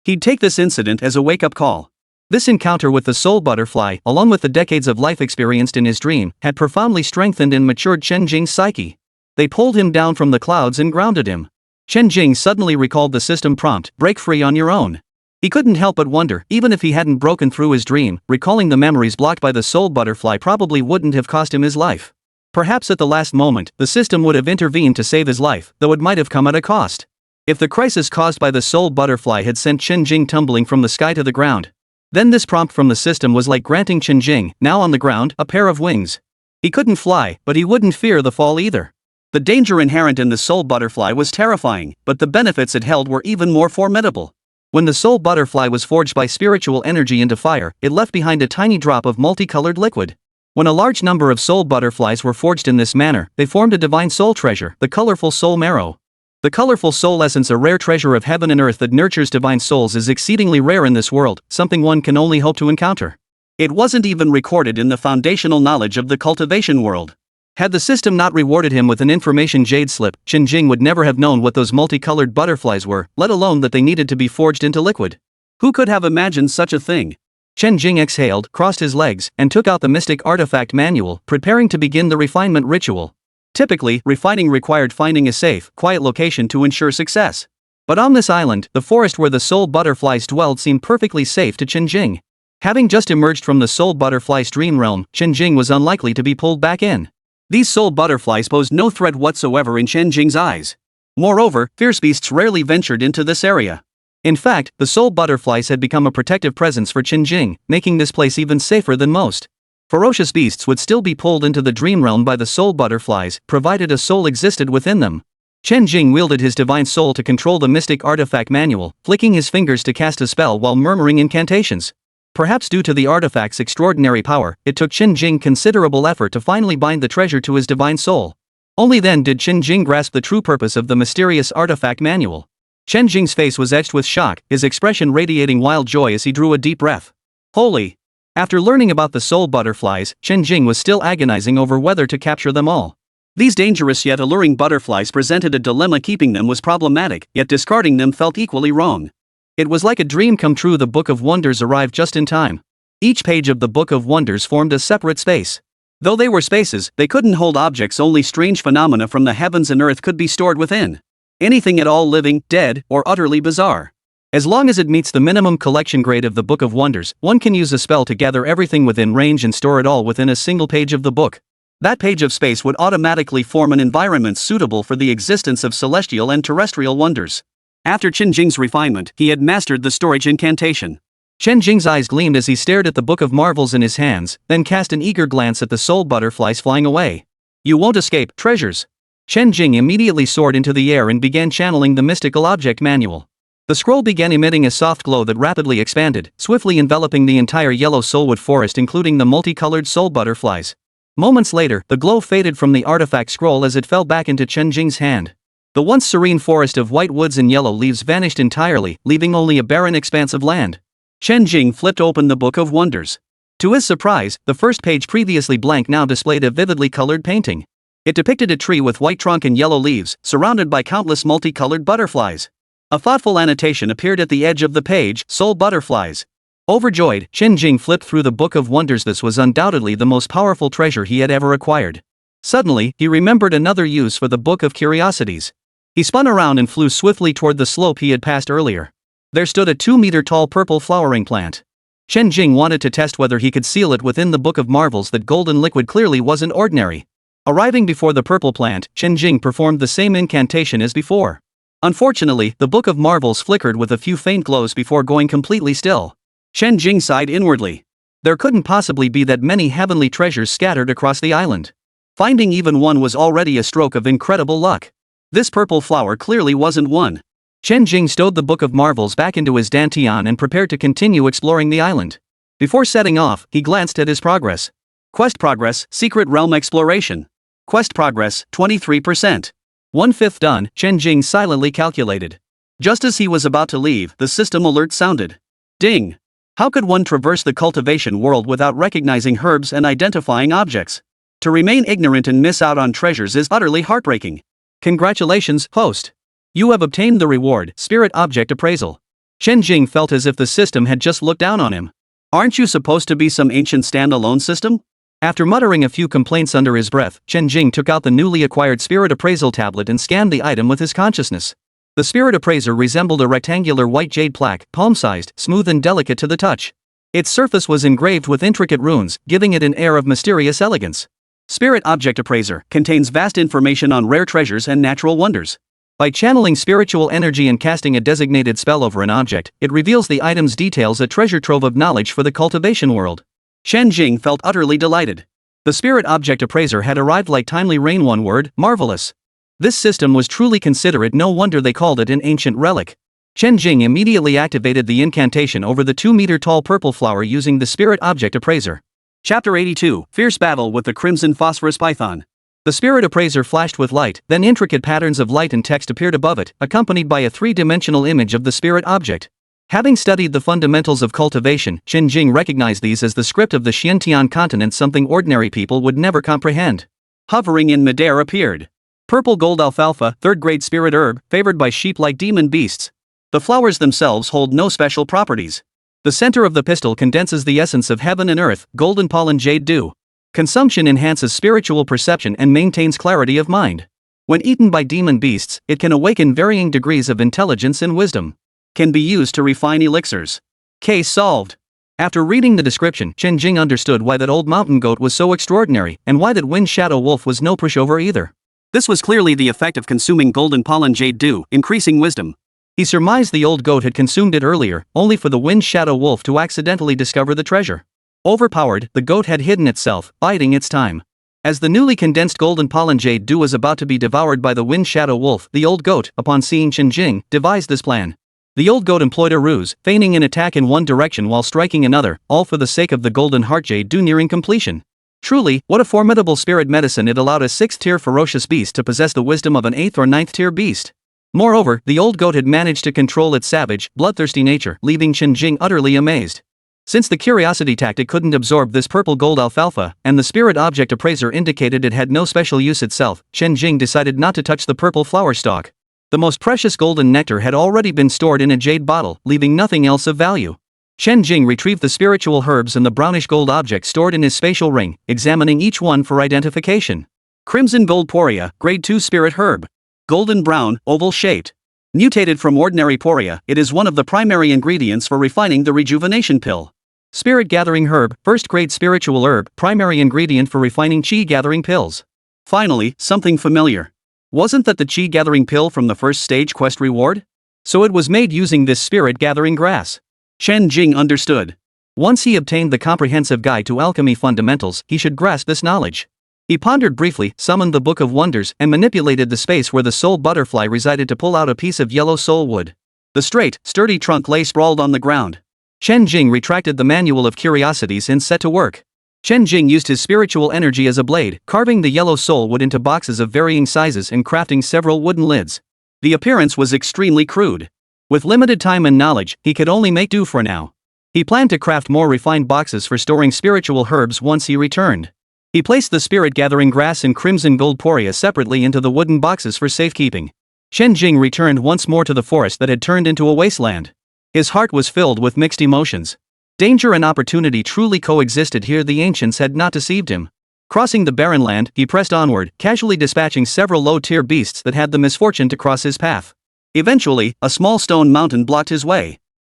he'd take this incident as a wake-up call. This encounter with the soul butterfly, along with the decades of life experienced in his dream, had profoundly strengthened and matured Chen Jing's psyche. They pulled him down from the clouds and grounded him. Chen Jing suddenly recalled the system prompt, break free on your own. He couldn't help but wonder, even if he hadn't broken through his dream, recalling the memories blocked by the soul butterfly probably wouldn't have cost him his life. Perhaps at the last moment, the system would have intervened to save his life, though it might have come at a cost. If the crisis caused by the soul butterfly had sent Chen Jing tumbling from the sky to the ground, then this prompt from the system was like granting Chen Jing, now on the ground, a pair of wings. He couldn't fly, but he wouldn't fear the fall either. The danger inherent in the soul butterfly was terrifying, but the benefits it held were even more formidable. When the soul butterfly was forged by spiritual energy into fire, it left behind a tiny drop of multicolored liquid. When a large number of soul butterflies were forged in this manner, they formed a divine soul treasure, the colorful soul marrow. The colorful soul essence, a rare treasure of heaven and earth that nurtures divine souls, is exceedingly rare in this world, something one can only hope to encounter. It wasn't even recorded in the foundational knowledge of the cultivation world. Had the system not rewarded him with an information jade slip, Chen Jing would never have known what those multicolored butterflies were, let alone that they needed to be forged into liquid. Who could have imagined such a thing? Chen Jing exhaled, crossed his legs, and took out the mystic artifact manual, preparing to begin the refinement ritual. Typically, refining required finding a safe, quiet location to ensure success. But on this island, the forest where the soul butterflies dwelled seemed perfectly safe to Chen Jing. Having just emerged from the soul butterfly's dream realm, Chen Jing was unlikely to be pulled back in. These soul butterflies posed no threat whatsoever in Chen Jing's eyes. Moreover, fierce beasts rarely ventured into this area. In fact, the soul butterflies had become a protective presence for Chen Jing, making this place even safer than most. Ferocious beasts would still be pulled into the dream realm by the soul butterflies, provided a soul existed within them. Chen Jing wielded his divine soul to control the mystic artifact manual, flicking his fingers to cast a spell while murmuring incantations. Perhaps due to the artifact's extraordinary power, it took Chen Jing considerable effort to finally bind the treasure to his divine soul. Only then did Chen Jing grasp the true purpose of the mysterious artifact manual. Chen Jing's face was etched with shock, his expression radiating wild joy as he drew a deep breath. Holy! After learning about the soul butterflies, Chen Jing was still agonizing over whether to capture them all. These dangerous yet alluring butterflies presented a dilemma. Keeping them was problematic, yet discarding them felt equally wrong. It was like a dream come true. The Book of Wonders arrived just in time. Each page of the Book of Wonders formed a separate space. Though they were spaces, they couldn't hold objects. Only strange phenomena from the heavens and earth could be stored within. Anything at all living, dead, or utterly bizarre. As long as it meets the minimum collection grade of the Book of Wonders, one can use a spell to gather everything within range and store it all within a single page of the book. That page of space would automatically form an environment suitable for the existence of celestial and terrestrial wonders. After Chen Jing's refinement, he had mastered the storage incantation. Chen Jing's eyes gleamed as he stared at the Book of Marvels in his hands, then cast an eager glance at the soul butterflies flying away. You won't escape, treasures. Chen Jing immediately soared into the air and began channeling the mystical object manual. The scroll began emitting a soft glow that rapidly expanded, swiftly enveloping the entire yellow soulwood forest, including the multicolored soul butterflies. Moments later, the glow faded from the artifact scroll as it fell back into Chen Jing's hand. The once serene forest of white woods and yellow leaves vanished entirely, leaving only a barren expanse of land. Chen Jing flipped open the Book of Wonders. To his surprise, the first page, previously blank, now displayed a vividly colored painting. It depicted a tree with white trunk and yellow leaves, surrounded by countless multicolored butterflies. A thoughtful annotation appeared at the edge of the page, soul butterflies. Overjoyed, Chen Jing flipped through the Book of Wonders. This was undoubtedly the most powerful treasure he had ever acquired. Suddenly, he remembered another use for the Book of Curiosities. He spun around and flew swiftly toward the slope he had passed earlier. There stood a 2-meter-tall purple flowering plant. Chen Jing wanted to test whether he could seal it within the Book of Marvels. That golden liquid clearly wasn't ordinary. Arriving before the purple plant, Chen Jing performed the same incantation as before. Unfortunately, the Book of Marvels flickered with a few faint glows before going completely still. Chen Jing sighed inwardly. There couldn't possibly be that many heavenly treasures scattered across the island. Finding even one was already a stroke of incredible luck. This purple flower clearly wasn't one. Chen Jing stowed the Book of Marvels back into his dantian and prepared to continue exploring the island. Before setting off, he glanced at his progress. Quest progress, Secret Realm Exploration. Quest progress, 23%. 1/5 done, Chen Jing silently calculated. Just as he was about to leave, the system alert sounded. Ding! How could one traverse the cultivation world without recognizing herbs and identifying objects? To remain ignorant and miss out on treasures is utterly heartbreaking. Congratulations, host. You have obtained the reward, Spirit Object Appraisal. Chen Jing felt as if the system had just looked down on him. Aren't you supposed to be some ancient standalone system? After muttering a few complaints under his breath, Chen Jing took out the newly acquired Spirit Appraisal tablet and scanned the item with his consciousness. The Spirit Appraiser resembled a rectangular white jade plaque, palm-sized, smooth and delicate to the touch. Its surface was engraved with intricate runes, giving it an air of mysterious elegance. Spirit Object Appraiser contains vast information on rare treasures and natural wonders. By channeling spiritual energy and casting a designated spell over an object, it reveals the item's details, a treasure trove of knowledge for the cultivation world. Chen Jing felt utterly delighted. The Spirit Object Appraiser had arrived like timely rain. One word, marvelous. This system was truly considerate, no wonder they called it an ancient relic. Chen Jing immediately activated the incantation over the 2-meter-tall purple flower using the Spirit Object Appraiser. Chapter 82, Fierce Battle with the Crimson Phosphorus Python. The Spirit Appraiser flashed with light, then intricate patterns of light and text appeared above it, accompanied by a 3-dimensional image of the spirit object. Having studied the fundamentals of cultivation, Chen Jing recognized these as the script of the Xiantian continent, something ordinary people would never comprehend. Hovering in midair appeared purple gold alfalfa, 3rd-grade spirit herb, favored by sheep-like demon beasts. The flowers themselves hold no special properties. The center of the pistil condenses the essence of heaven and earth, golden pollen jade dew. Consumption enhances spiritual perception and maintains clarity of mind. When eaten by demon beasts, it can awaken varying degrees of intelligence and wisdom. Can be used to refine elixirs. Case solved. After reading the description, Chen Jing understood why that old mountain goat was so extraordinary, and why that wind shadow wolf was no pushover either. This was clearly the effect of consuming golden pollen jade dew, increasing wisdom. He surmised the old goat had consumed it earlier, only for the wind shadow wolf to accidentally discover the treasure. Overpowered, the goat had hidden itself, biding its time. As the newly condensed golden pollen jade dew was about to be devoured by the wind shadow wolf, the old goat, upon seeing Chen Jing, devised this plan. The old goat employed a ruse, feigning an attack in one direction while striking another, all for the sake of the golden heart jade dew nearing completion. Truly, what a formidable spirit medicine! It allowed a 6th-tier ferocious beast to possess the wisdom of an 8th or 9th-tier beast. Moreover, the old goat had managed to control its savage, bloodthirsty nature, leaving Chen Jing utterly amazed. Since the curiosity tactic couldn't absorb this purple gold alfalfa, and the Spirit Object Appraiser indicated it had no special use itself, Chen Jing decided not to touch the purple flower stalk. The most precious golden nectar had already been stored in a jade bottle, leaving nothing else of value. Chen Jing retrieved the spiritual herbs and the brownish gold object stored in his spatial ring, examining each one for identification. Crimson Gold Poria, Grade 2 Spirit Herb. Golden brown, oval-shaped. Mutated from ordinary poria, it is one of the primary ingredients for refining the rejuvenation pill. Spirit Gathering Herb, 1st-grade spiritual herb, primary ingredient for refining chi-gathering pills. Finally, something familiar. Wasn't that the chi-gathering pill from the first stage quest reward? So it was made using this spirit-gathering grass. Chen Jing understood. Once he obtained the comprehensive guide to alchemy fundamentals, he should grasp this knowledge. He pondered briefly, summoned the Book of Wonders, and manipulated the space where the soul butterfly resided to pull out a piece of yellow soul wood. The straight, sturdy trunk lay sprawled on the ground. Chen Jing retracted the Manual of Curiosities and set to work. Chen Jing used his spiritual energy as a blade, carving the yellow soul wood into boxes of varying sizes and crafting several wooden lids. The appearance was extremely crude. With limited time and knowledge, he could only make do for now. He planned to craft more refined boxes for storing spiritual herbs once he returned. He placed the spirit-gathering grass and crimson gold poria separately into the wooden boxes for safekeeping. Chen Jing returned once more to the forest that had turned into a wasteland. His heart was filled with mixed emotions. Danger and opportunity truly coexisted here. The ancients had not deceived him. Crossing the barren land, he pressed onward, casually dispatching several low-tier beasts that had the misfortune to cross his path. Eventually, a small stone mountain blocked his way.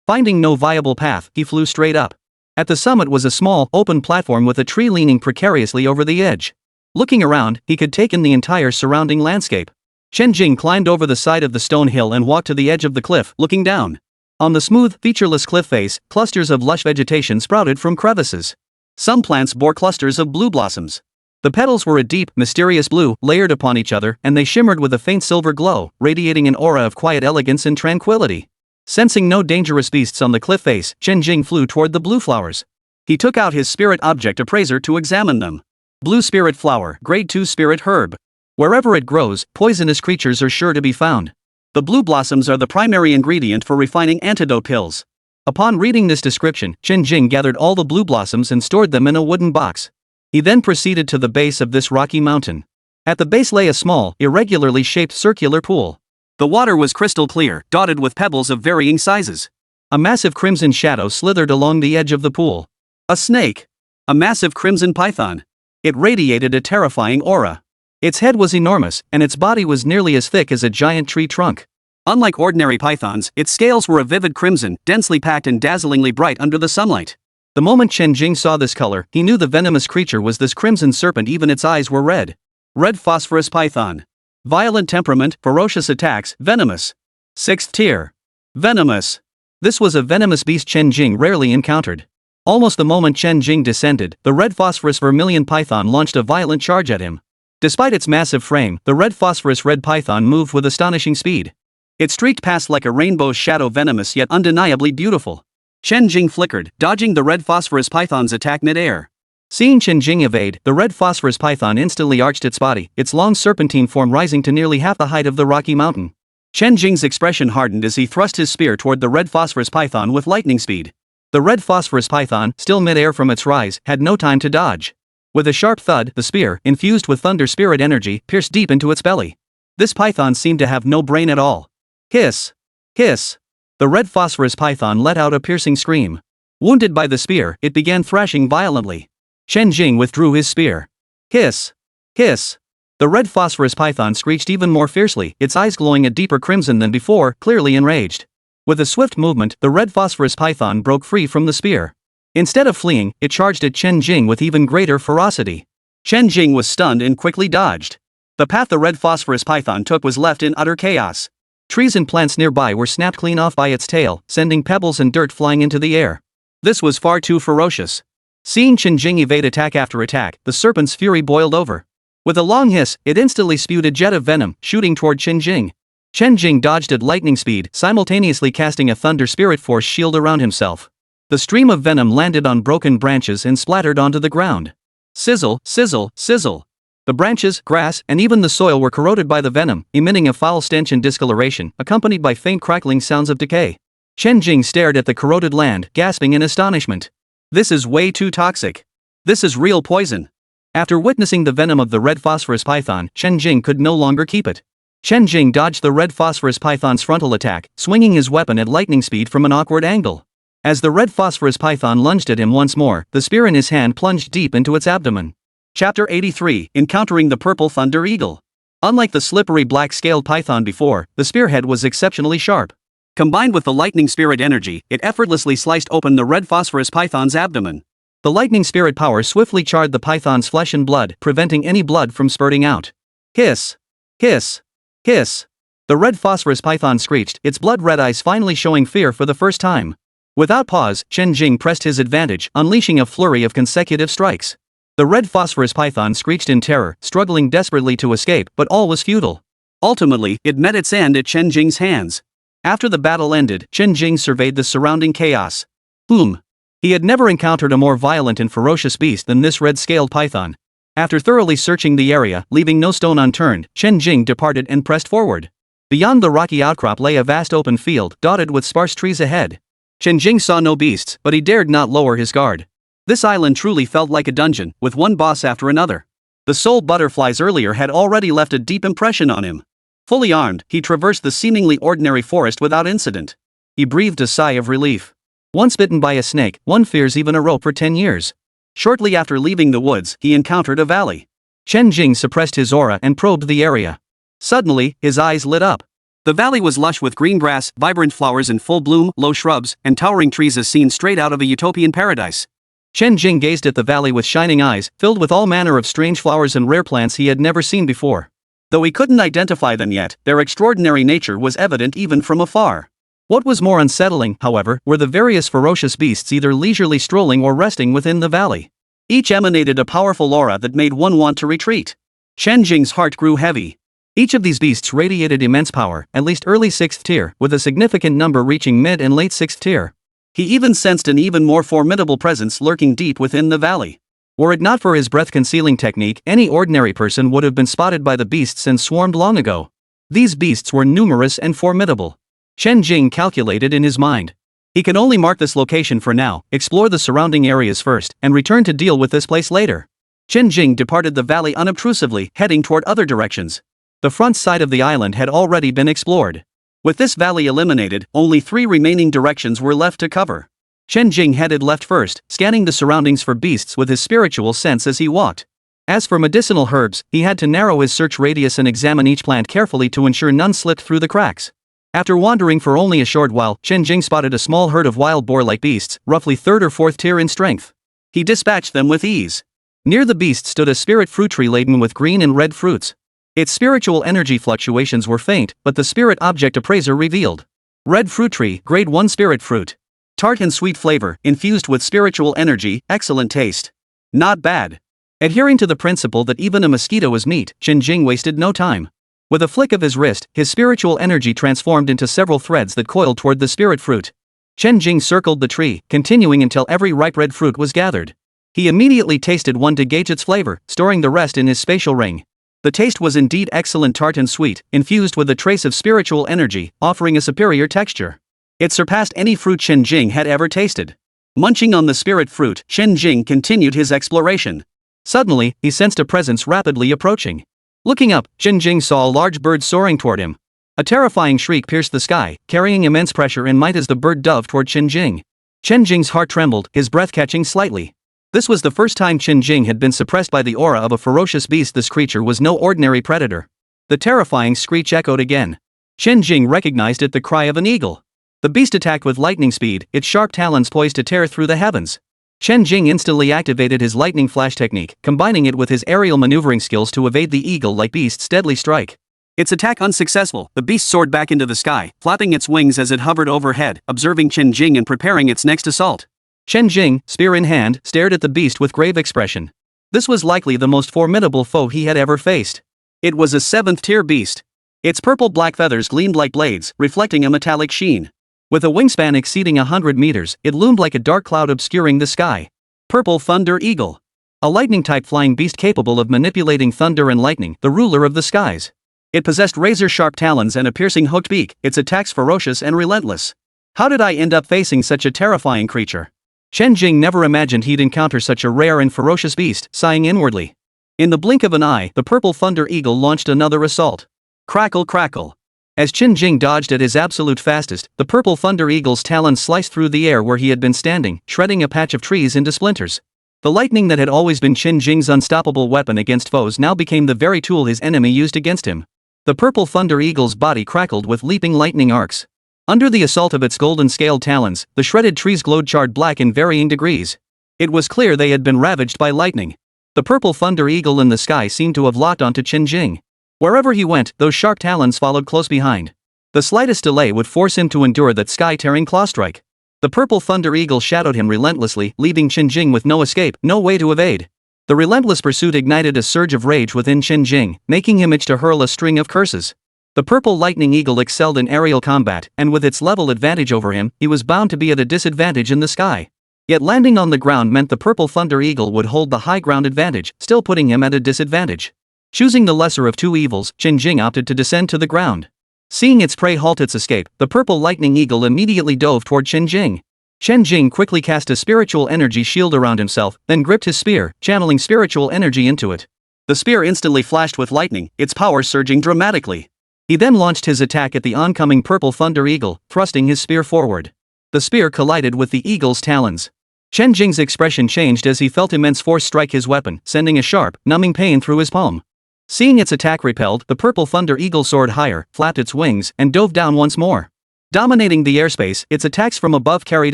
Finding no viable path, he flew straight up. At the summit was a small, open platform with a tree leaning precariously over the edge. Looking around, he could take in the entire surrounding landscape. Chen Jing climbed over the side of the stone hill and walked to the edge of the cliff, looking down. On the smooth, featureless cliff face, clusters of lush vegetation sprouted from crevices. Some plants bore clusters of blue blossoms. The petals were a deep, mysterious blue, layered upon each other, and they shimmered with a faint silver glow, radiating an aura of quiet elegance and tranquility. Sensing no dangerous beasts on the cliff face, Chen Jing flew toward the blue flowers. He took out his spirit object appraiser to examine them. Blue spirit flower, grade 2 spirit herb. Wherever it grows, poisonous creatures are sure to be found. The blue blossoms are the primary ingredient for refining antidote pills. Upon reading this description, Chen Jing gathered all the blue blossoms and stored them in a wooden box. He then proceeded to the base of this rocky mountain. At the base lay a small, irregularly shaped circular pool. The water was crystal clear, dotted with pebbles of varying sizes. A massive crimson shadow slithered along the edge of the pool. A snake. A massive crimson python. It radiated a terrifying aura. Its head was enormous, and its body was nearly as thick as a giant tree trunk. Unlike ordinary pythons, its scales were a vivid crimson, densely packed and dazzlingly bright under the sunlight. The moment Chen Jing saw this color, he knew the venomous creature was this crimson serpent. Even its eyes were red. Red phosphorus python. Violent temperament, ferocious attacks, venomous. 6th tier. Venomous. This was a venomous beast Chen Jing rarely encountered. Almost the moment Chen Jing descended, the red phosphorus vermilion python launched a violent charge at him. Despite its massive frame, the red phosphorus red python moved with astonishing speed. It streaked past like a rainbow's shadow, venomous yet undeniably beautiful. Chen Jing flickered, dodging the red phosphorus python's attack mid-air. Seeing Chen Jing evade, the red phosphorus python instantly arched its body, its long serpentine form rising to nearly half the height of the rocky mountain. Chen Jing's expression hardened as he thrust his spear toward the red phosphorus python with lightning speed. The red phosphorus python, still mid-air from its rise, had no time to dodge. With a sharp thud, the spear, infused with thunder spirit energy, pierced deep into its belly. This python seemed to have no brain at all. Hiss! Hiss! The red phosphorus python let out a piercing scream. Wounded by the spear, it began thrashing violently. Chen Jing withdrew his spear. Hiss! Hiss! The red phosphorus python screeched even more fiercely, its eyes glowing a deeper crimson than before, clearly enraged. With a swift movement, the red phosphorus python broke free from the spear. Instead of fleeing, it charged at Chen Jing with even greater ferocity. Chen Jing was stunned and quickly dodged. The path the red phosphorus python took was left in utter chaos. Trees and plants nearby were snapped clean off by its tail, sending pebbles and dirt flying into the air. This was far too ferocious. Seeing Chen Jing evade attack after attack, the serpent's fury boiled over. With a long hiss, it instantly spewed a jet of venom, shooting toward Chen Jing. Chen Jing dodged at lightning speed, simultaneously casting a thunder spirit force shield around himself. The stream of venom landed on broken branches and splattered onto the ground. Sizzle, sizzle, sizzle. The branches, grass, and even the soil were corroded by the venom, emitting a foul stench and discoloration, accompanied by faint crackling sounds of decay. Chen Jing stared at the corroded land, gasping in astonishment. This is way too toxic. This is real poison. After witnessing the venom of the red phosphorus python, Chen Jing could no longer keep it. Chen Jing dodged the red phosphorus python's frontal attack, swinging his weapon at lightning speed from an awkward angle. As the red phosphorus python lunged at him once more, the spear in his hand plunged deep into its abdomen. Chapter 83, Encountering the Purple Thunder Eagle. Unlike the slippery black-scaled python before, the spearhead was exceptionally sharp. Combined with the lightning spirit energy, it effortlessly sliced open the red phosphorus python's abdomen. The lightning spirit power swiftly charred the python's flesh and blood, preventing any blood from spurting out. Hiss! Hiss! Hiss! The red phosphorus python screeched, its blood-red eyes finally showing fear for the first time. Without pause, Chen Jing pressed his advantage, unleashing a flurry of consecutive strikes. The red phosphorus python screeched in terror, struggling desperately to escape, but all was futile. Ultimately, it met its end at Chen Jing's hands. After the battle ended, Chen Jing surveyed the surrounding chaos. He had never encountered a more violent and ferocious beast than this red-scaled python. After thoroughly searching the area, leaving no stone unturned, Chen Jing departed and pressed forward. Beyond the rocky outcrop lay a vast open field, dotted with sparse trees ahead. Chen Jing saw no beasts, but he dared not lower his guard. This island truly felt like a dungeon, with one boss after another. The soul butterflies earlier had already left a deep impression on him. Fully armed, he traversed the seemingly ordinary forest without incident. He breathed a sigh of relief. Once bitten by a snake, one fears even a rope for 10 years. Shortly after leaving the woods, he encountered a valley. Chen Jing suppressed his aura and probed the area. Suddenly, his eyes lit up. The valley was lush with green grass, vibrant flowers in full bloom, low shrubs, and towering trees as seen straight out of a utopian paradise. Chen Jing gazed at the valley with shining eyes, filled with all manner of strange flowers and rare plants he had never seen before. Though he couldn't identify them yet, their extraordinary nature was evident even from afar. What was more unsettling, however, were the various ferocious beasts either leisurely strolling or resting within the valley. Each emanated a powerful aura that made one want to retreat. Chen Jing's heart grew heavy. Each of these beasts radiated immense power, at least early 6th tier, with a significant number reaching mid and late 6th tier. He even sensed an even more formidable presence lurking deep within the valley. Were it not for his breath-concealing technique, any ordinary person would have been spotted by the beasts and swarmed long ago. These beasts were numerous and formidable. Chen Jing calculated in his mind. He can only mark this location for now, explore the surrounding areas first, and return to deal with this place later. Chen Jing departed the valley unobtrusively, heading toward other directions. The front side of the island had already been explored. With this valley eliminated, only 3 remaining directions were left to cover. Chen Jing headed left first, scanning the surroundings for beasts with his spiritual sense as he walked. As for medicinal herbs, he had to narrow his search radius and examine each plant carefully to ensure none slipped through the cracks. After wandering for only a short while, Chen Jing spotted a small herd of wild boar-like beasts, roughly 3rd or 4th tier in strength. He dispatched them with ease. Near the beast stood a spirit fruit tree laden with green and red fruits. Its spiritual energy fluctuations were faint, but the spirit object appraiser revealed. Red fruit tree, grade 1 spirit fruit. Tart and sweet flavor, infused with spiritual energy, excellent taste. Not bad. Adhering to the principle that even a mosquito is meat, Chen Jing wasted no time. With a flick of his wrist, his spiritual energy transformed into several threads that coiled toward the spirit fruit. Chen Jing circled the tree, continuing until every ripe red fruit was gathered. He immediately tasted one to gauge its flavor, storing the rest in his spatial ring. The taste was indeed excellent, tart and sweet, infused with a trace of spiritual energy, offering a superior texture. It surpassed any fruit Chen Jing had ever tasted. Munching on the spirit fruit, Chen Jing continued his exploration. Suddenly, he sensed a presence rapidly approaching. Looking up, Chen Jing saw a large bird soaring toward him. A terrifying shriek pierced the sky, carrying immense pressure and might as the bird dove toward Chen Jing. Chen Jing's heart trembled, his breath catching slightly. This was the first time Chen Jing had been suppressed by the aura of a ferocious beast. This creature was no ordinary predator. The terrifying screech echoed again. Chen Jing recognized it, the cry of an eagle. The beast attacked with lightning speed, its sharp talons poised to tear through the heavens. Chen Jing instantly activated his lightning flash technique, combining it with his aerial maneuvering skills to evade the eagle-like beast's deadly strike. Its attack unsuccessful, the beast soared back into the sky, flapping its wings as it hovered overhead, observing Chen Jing and preparing its next assault. Chen Jing, spear in hand, stared at the beast with grave expression. This was likely the most formidable foe he had ever faced. It was a 7th-tier beast. Its purple-black feathers gleamed like blades, reflecting a metallic sheen. With a wingspan exceeding 100 meters, it loomed like a dark cloud obscuring the sky. Purple Thunder Eagle. A lightning-type flying beast capable of manipulating thunder and lightning, the ruler of the skies. It possessed razor-sharp talons and a piercing hooked beak, its attacks ferocious and relentless. How did I end up facing such a terrifying creature? Chen Jing never imagined he'd encounter such a rare and ferocious beast, sighing inwardly. In the blink of an eye, the Purple Thunder Eagle launched another assault. Crackle crackle. As Chen Jing dodged at his absolute fastest, the Purple Thunder Eagle's talons sliced through the air where he had been standing, shredding a patch of trees into splinters. The lightning that had always been Chen Jing's unstoppable weapon against foes now became the very tool his enemy used against him. The Purple Thunder Eagle's body crackled with leaping lightning arcs. Under the assault of its golden-scaled talons, the shredded trees glowed charred black in varying degrees. It was clear they had been ravaged by lightning. The Purple Thunder Eagle in the sky seemed to have locked onto Chen Jing. Wherever he went, those sharp talons followed close behind. The slightest delay would force him to endure that sky-tearing claw strike. The Purple Thunder Eagle shadowed him relentlessly, leaving Chen Jing with no escape, no way to evade. The relentless pursuit ignited a surge of rage within Chen Jing, making him itch to hurl a string of curses. The Purple Lightning Eagle excelled in aerial combat, and with its level advantage over him, he was bound to be at a disadvantage in the sky. Yet landing on the ground meant the Purple Thunder Eagle would hold the high ground advantage, still putting him at a disadvantage. Choosing the lesser of two evils, Chen Jing opted to descend to the ground. Seeing its prey halt its escape, the Purple Lightning Eagle immediately dove toward Chen Jing. Chen Jing quickly cast a spiritual energy shield around himself, then gripped his spear, channeling spiritual energy into it. The spear instantly flashed with lightning, its power surging dramatically. He then launched his attack at the oncoming Purple Thunder Eagle, thrusting his spear forward. The spear collided with the eagle's talons. Chen Jing's expression changed as he felt immense force strike his weapon, sending a sharp, numbing pain through his palm. Seeing its attack repelled, the purple thunder eagle soared higher, flapped its wings, and dove down once more. Dominating the airspace, its attacks from above carried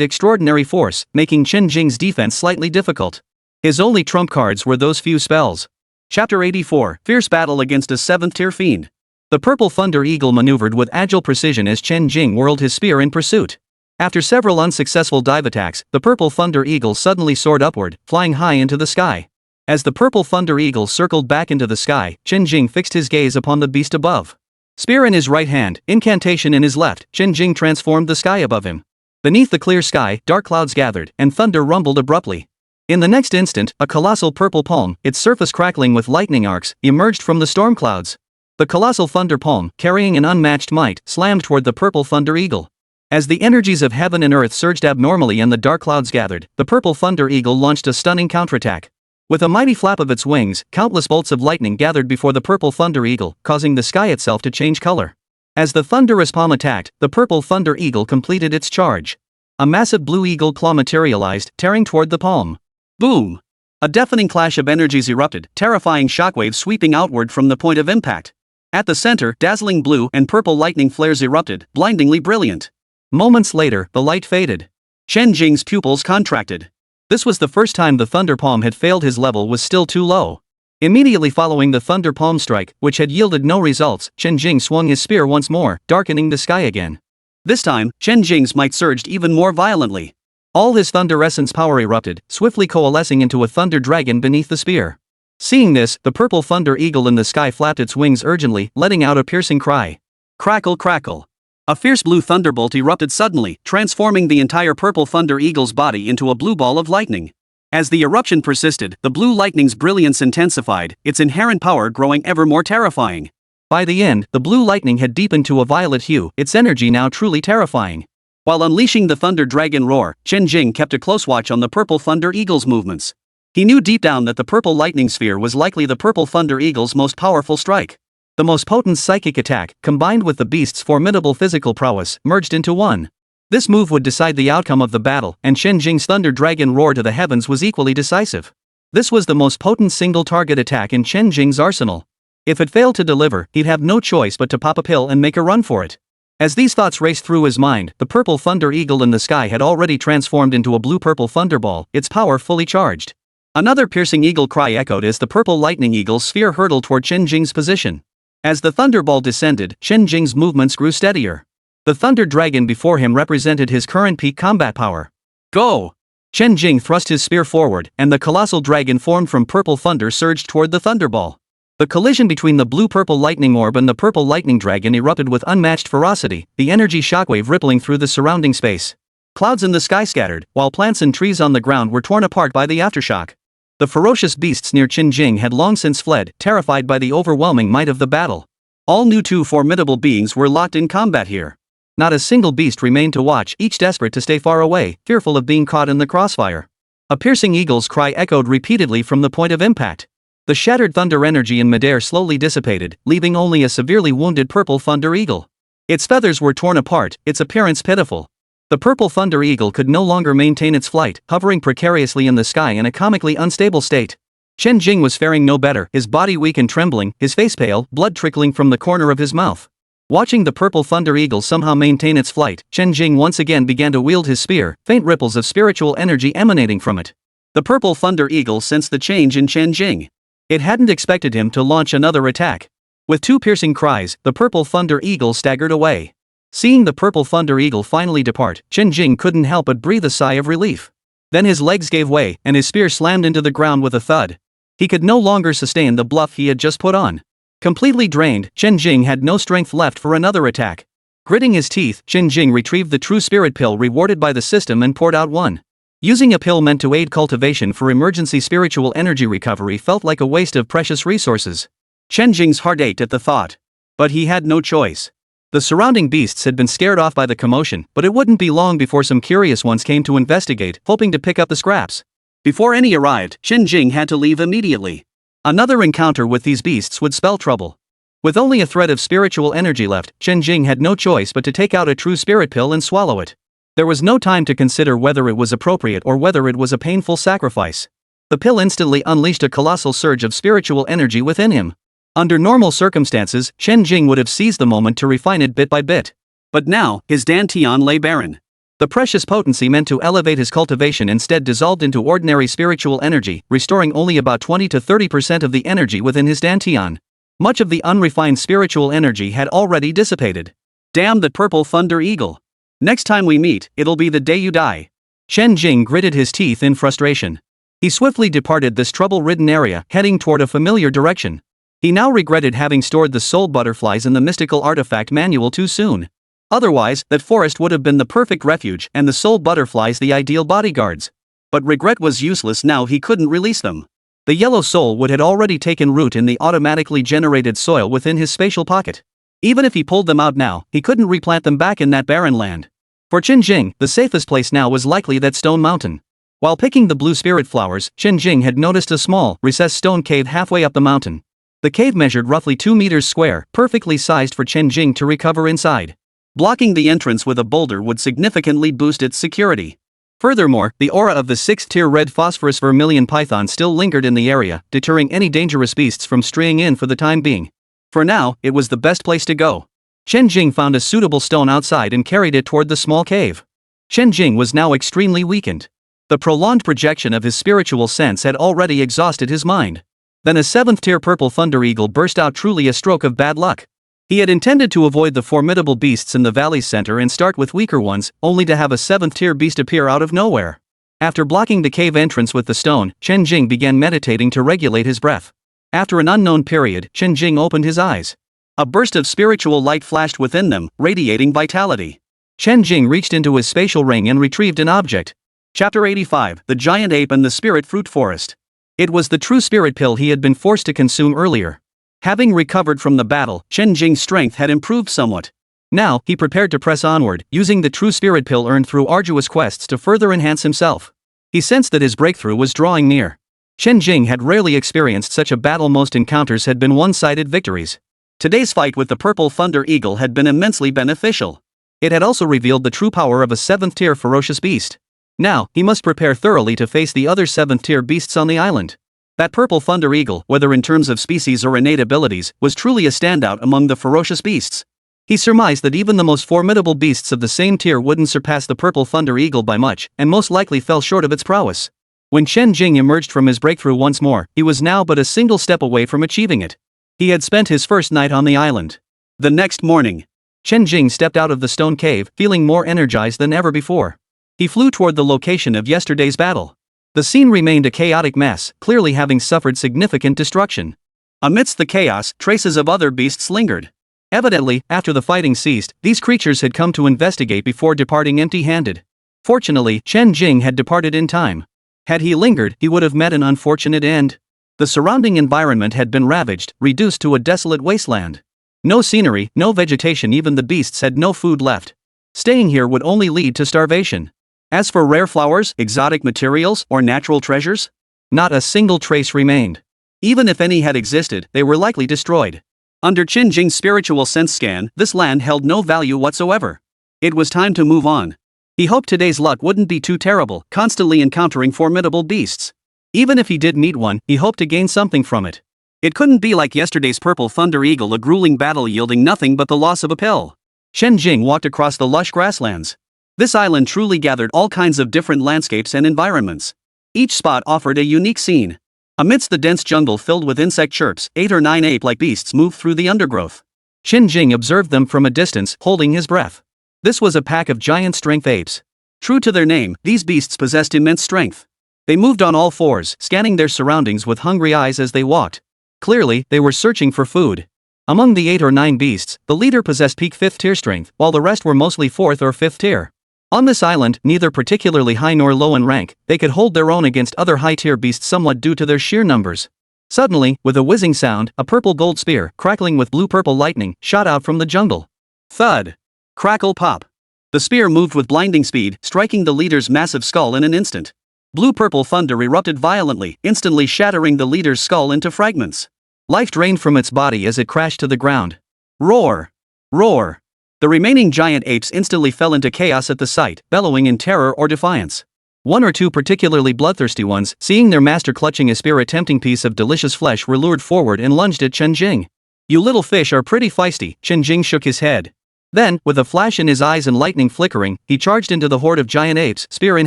extraordinary force, making Chen Jing's defense slightly difficult. His only trump cards were those few spells. Chapter 84, Fierce Battle Against a 7th-tier Fiend. The purple thunder eagle maneuvered with agile precision as Chen Jing whirled his spear in pursuit. After several unsuccessful dive attacks, the purple thunder eagle suddenly soared upward, flying high into the sky. As the purple thunder eagle circled back into the sky, Chen Jing fixed his gaze upon the beast above. Spear in his right hand, incantation in his left, Chen Jing transformed the sky above him. Beneath the clear sky, dark clouds gathered, and thunder rumbled abruptly. In the next instant, a colossal purple palm, its surface crackling with lightning arcs, emerged from the storm clouds. The colossal thunder palm, carrying an unmatched might, slammed toward the purple thunder eagle. As the energies of heaven and earth surged abnormally and the dark clouds gathered, the purple thunder eagle launched a stunning counterattack. With a mighty flap of its wings, countless bolts of lightning gathered before the purple thunder eagle, causing the sky itself to change color. As the thunderous palm attacked, the purple thunder eagle completed its charge. A massive blue eagle claw materialized, tearing toward the palm. Boom! A deafening clash of energies erupted, terrifying shockwaves sweeping outward from the point of impact. At the center, dazzling blue and purple lightning flares erupted, blindingly brilliant. Moments later, the light faded. Chen Jing's pupils contracted. This was the first time the thunder palm had failed. His level was still too low. Immediately following the thunder palm strike, which had yielded no results, Chen Jing swung his spear once more, darkening the sky again. This time, Chen Jing's might surged even more violently. All his thunder essence power erupted, swiftly coalescing into a thunder dragon beneath the spear. Seeing this, the purple thunder eagle in the sky flapped its wings urgently, letting out a piercing cry. Crackle, crackle. A fierce blue thunderbolt erupted suddenly, transforming the entire purple thunder eagle's body into a blue ball of lightning. As the eruption persisted, the blue lightning's brilliance intensified, its inherent power growing ever more terrifying. By the end, the blue lightning had deepened to a violet hue, its energy now truly terrifying. While unleashing the thunder dragon roar, Chen Jing kept a close watch on the purple thunder eagle's movements. He knew deep down that the purple lightning sphere was likely the purple thunder eagle's most powerful strike. The most potent psychic attack, combined with the beast's formidable physical prowess, merged into one. This move would decide the outcome of the battle, and Chen Jing's thunder dragon roar to the heavens was equally decisive. This was the most potent single-target attack in Chen Jing's arsenal. If it failed to deliver, he'd have no choice but to pop a pill and make a run for it. As these thoughts raced through his mind, the purple thunder eagle in the sky had already transformed into a blue-purple thunderball, its power fully charged. Another piercing eagle cry echoed as the purple lightning eagle's sphere hurtled toward Chen Jing's position. As the thunderball descended, Chen Jing's movements grew steadier. The thunder dragon before him represented his current peak combat power. Go! Chen Jing thrust his spear forward, and the colossal dragon formed from purple thunder surged toward the thunderball. The collision between the blue-purple lightning orb and the purple lightning dragon erupted with unmatched ferocity, the energy shockwave rippling through the surrounding space. Clouds in the sky scattered, while plants and trees on the ground were torn apart by the aftershock. The ferocious beasts near Chen Jing had long since fled, terrified by the overwhelming might of the battle. All new two formidable beings were locked in combat here. Not a single beast remained to watch, each desperate to stay far away, fearful of being caught in the crossfire. A piercing eagle's cry echoed repeatedly from the point of impact. The shattered thunder energy in midair slowly dissipated, leaving only a severely wounded purple thunder eagle. Its feathers were torn apart, its appearance pitiful. The purple thunder eagle could no longer maintain its flight, hovering precariously in the sky in a comically unstable state. Chen Jing was faring no better, his body weak and trembling, his face pale, blood trickling from the corner of his mouth. Watching the purple thunder eagle somehow maintain its flight, Chen Jing once again began to wield his spear, faint ripples of spiritual energy emanating from it. The purple thunder eagle sensed the change in Chen Jing. It hadn't expected him to launch another attack. With two piercing cries, the purple thunder eagle staggered away. Seeing the purple thunder eagle finally depart, Chen Jing couldn't help but breathe a sigh of relief. Then his legs gave way, and his spear slammed into the ground with a thud. He could no longer sustain the bluff he had just put on. Completely drained, Chen Jing had no strength left for another attack. Gritting his teeth, Chen Jing retrieved the true spirit pill rewarded by the system and poured out one. Using a pill meant to aid cultivation for emergency spiritual energy recovery felt like a waste of precious resources. Chen Jing's heart ached at the thought. But he had no choice. The surrounding beasts had been scared off by the commotion, but it wouldn't be long before some curious ones came to investigate, hoping to pick up the scraps. Before any arrived, Chen Jing had to leave immediately. Another encounter with these beasts would spell trouble. With only a thread of spiritual energy left, Chen Jing had no choice but to take out a true spirit pill and swallow it. There was no time to consider whether it was appropriate or whether it was a painful sacrifice. The pill instantly unleashed a colossal surge of spiritual energy within him. Under normal circumstances, Chen Jing would have seized the moment to refine it bit by bit. But now, his dantian lay barren. The precious potency meant to elevate his cultivation instead dissolved into ordinary spiritual energy, restoring only about 20 to 30% of the energy within his dantian. Much of the unrefined spiritual energy had already dissipated. Damn that purple thunder eagle. Next time we meet, it'll be the day you die. Chen Jing gritted his teeth in frustration. He swiftly departed this trouble-ridden area, heading toward a familiar direction. He now regretted having stored the soul butterflies in the mystical artifact manual too soon. Otherwise, that forest would have been the perfect refuge and the soul butterflies the ideal bodyguards. But regret was useless now he couldn't release them. The yellow soul wood had already taken root in the automatically generated soil within his spatial pocket. Even if he pulled them out now, he couldn't replant them back in that barren land. For Chen Jing, the safest place now was likely that stone mountain. While picking the blue spirit flowers, Chen Jing had noticed a small, recessed stone cave halfway up the mountain. The cave measured roughly 2 meters square, perfectly sized for Chen Jing to recover inside. Blocking the entrance with a boulder would significantly boost its security. Furthermore, the aura of the 6th-tier red phosphorus vermilion python still lingered in the area, deterring any dangerous beasts from straying in for the time being. For now, it was the best place to go. Chen Jing found a suitable stone outside and carried it toward the small cave. Chen Jing was now extremely weakened. The prolonged projection of his spiritual sense had already exhausted his mind. Then a 7th-tier purple thunder eagle burst out, truly a stroke of bad luck. He had intended to avoid the formidable beasts in the valley's center and start with weaker ones, only to have a 7th-tier beast appear out of nowhere. After blocking the cave entrance with the stone, Chen Jing began meditating to regulate his breath. After an unknown period, Chen Jing opened his eyes. A burst of spiritual light flashed within them, radiating vitality. Chen Jing reached into his spatial ring and retrieved an object. Chapter 85, The Giant Ape and the Spirit Fruit Forest. It was the true spirit pill he had been forced to consume earlier. Having recovered from the battle, Chen Jing's strength had improved somewhat. Now, he prepared to press onward, using the true spirit pill earned through arduous quests to further enhance himself. He sensed that his breakthrough was drawing near. Chen Jing had rarely experienced such a battle. Most encounters had been one-sided victories. Today's fight with the purple thunder eagle had been immensely beneficial. It had also revealed the true power of a 7th-tier ferocious beast. Now, he must prepare thoroughly to face the other 7th-tier beasts on the island. That purple thunder eagle, whether in terms of species or innate abilities, was truly a standout among the ferocious beasts. He surmised that even the most formidable beasts of the same tier wouldn't surpass the purple thunder eagle by much, and most likely fell short of its prowess. When Chen Jing emerged from his breakthrough once more, he was now but a single step away from achieving it. He had spent his first night on the island. The next morning, Chen Jing stepped out of the stone cave, feeling more energized than ever before. He flew toward the location of yesterday's battle. The scene remained a chaotic mess, clearly having suffered significant destruction. Amidst the chaos, traces of other beasts lingered. Evidently, after the fighting ceased, these creatures had come to investigate before departing empty-handed. Fortunately, Chen Jing had departed in time. Had he lingered, he would have met an unfortunate end. The surrounding environment had been ravaged, reduced to a desolate wasteland. No scenery, no vegetation, even the beasts had no food left. Staying here would only lead to starvation. As for rare flowers, exotic materials, or natural treasures, not a single trace remained. Even if any had existed, they were likely destroyed. Under Chen Jing's spiritual sense scan, this land held no value whatsoever. It was time to move on. He hoped today's luck wouldn't be too terrible, constantly encountering formidable beasts. Even if he did meet one, he hoped to gain something from it. It couldn't be like yesterday's purple thunder eagle, a grueling battle yielding nothing but the loss of a pill. Chen Jing walked across the lush grasslands. This island truly gathered all kinds of different landscapes and environments. Each spot offered a unique scene. Amidst the dense jungle filled with insect chirps, 8 or 9 ape-like beasts moved through the undergrowth. Chen Jing observed them from a distance, holding his breath. This was a pack of giant strength apes. True to their name, these beasts possessed immense strength. They moved on all fours, scanning their surroundings with hungry eyes as they walked. Clearly, they were searching for food. Among the 8 or 9 beasts, the leader possessed peak 5th tier strength, while the rest were mostly 4th or 5th tier. On this island, neither particularly high nor low in rank, they could hold their own against other high-tier beasts somewhat due to their sheer numbers. Suddenly, with a whizzing sound, a purple-gold spear, crackling with blue-purple lightning, shot out from the jungle. Thud! Crackle pop! The spear moved with blinding speed, striking the leader's massive skull in an instant. Blue-purple thunder erupted violently, instantly shattering the leader's skull into fragments. Life drained from its body as it crashed to the ground. Roar! Roar! The remaining giant apes instantly fell into chaos at the sight, bellowing in terror or defiance. One or two particularly bloodthirsty ones, seeing their master clutching a spear attempting piece of delicious flesh, were lured forward and lunged at Chen Jing. "You little fish are pretty feisty," Chen Jing shook his head. Then, with a flash in his eyes and lightning flickering, he charged into the horde of giant apes, spear in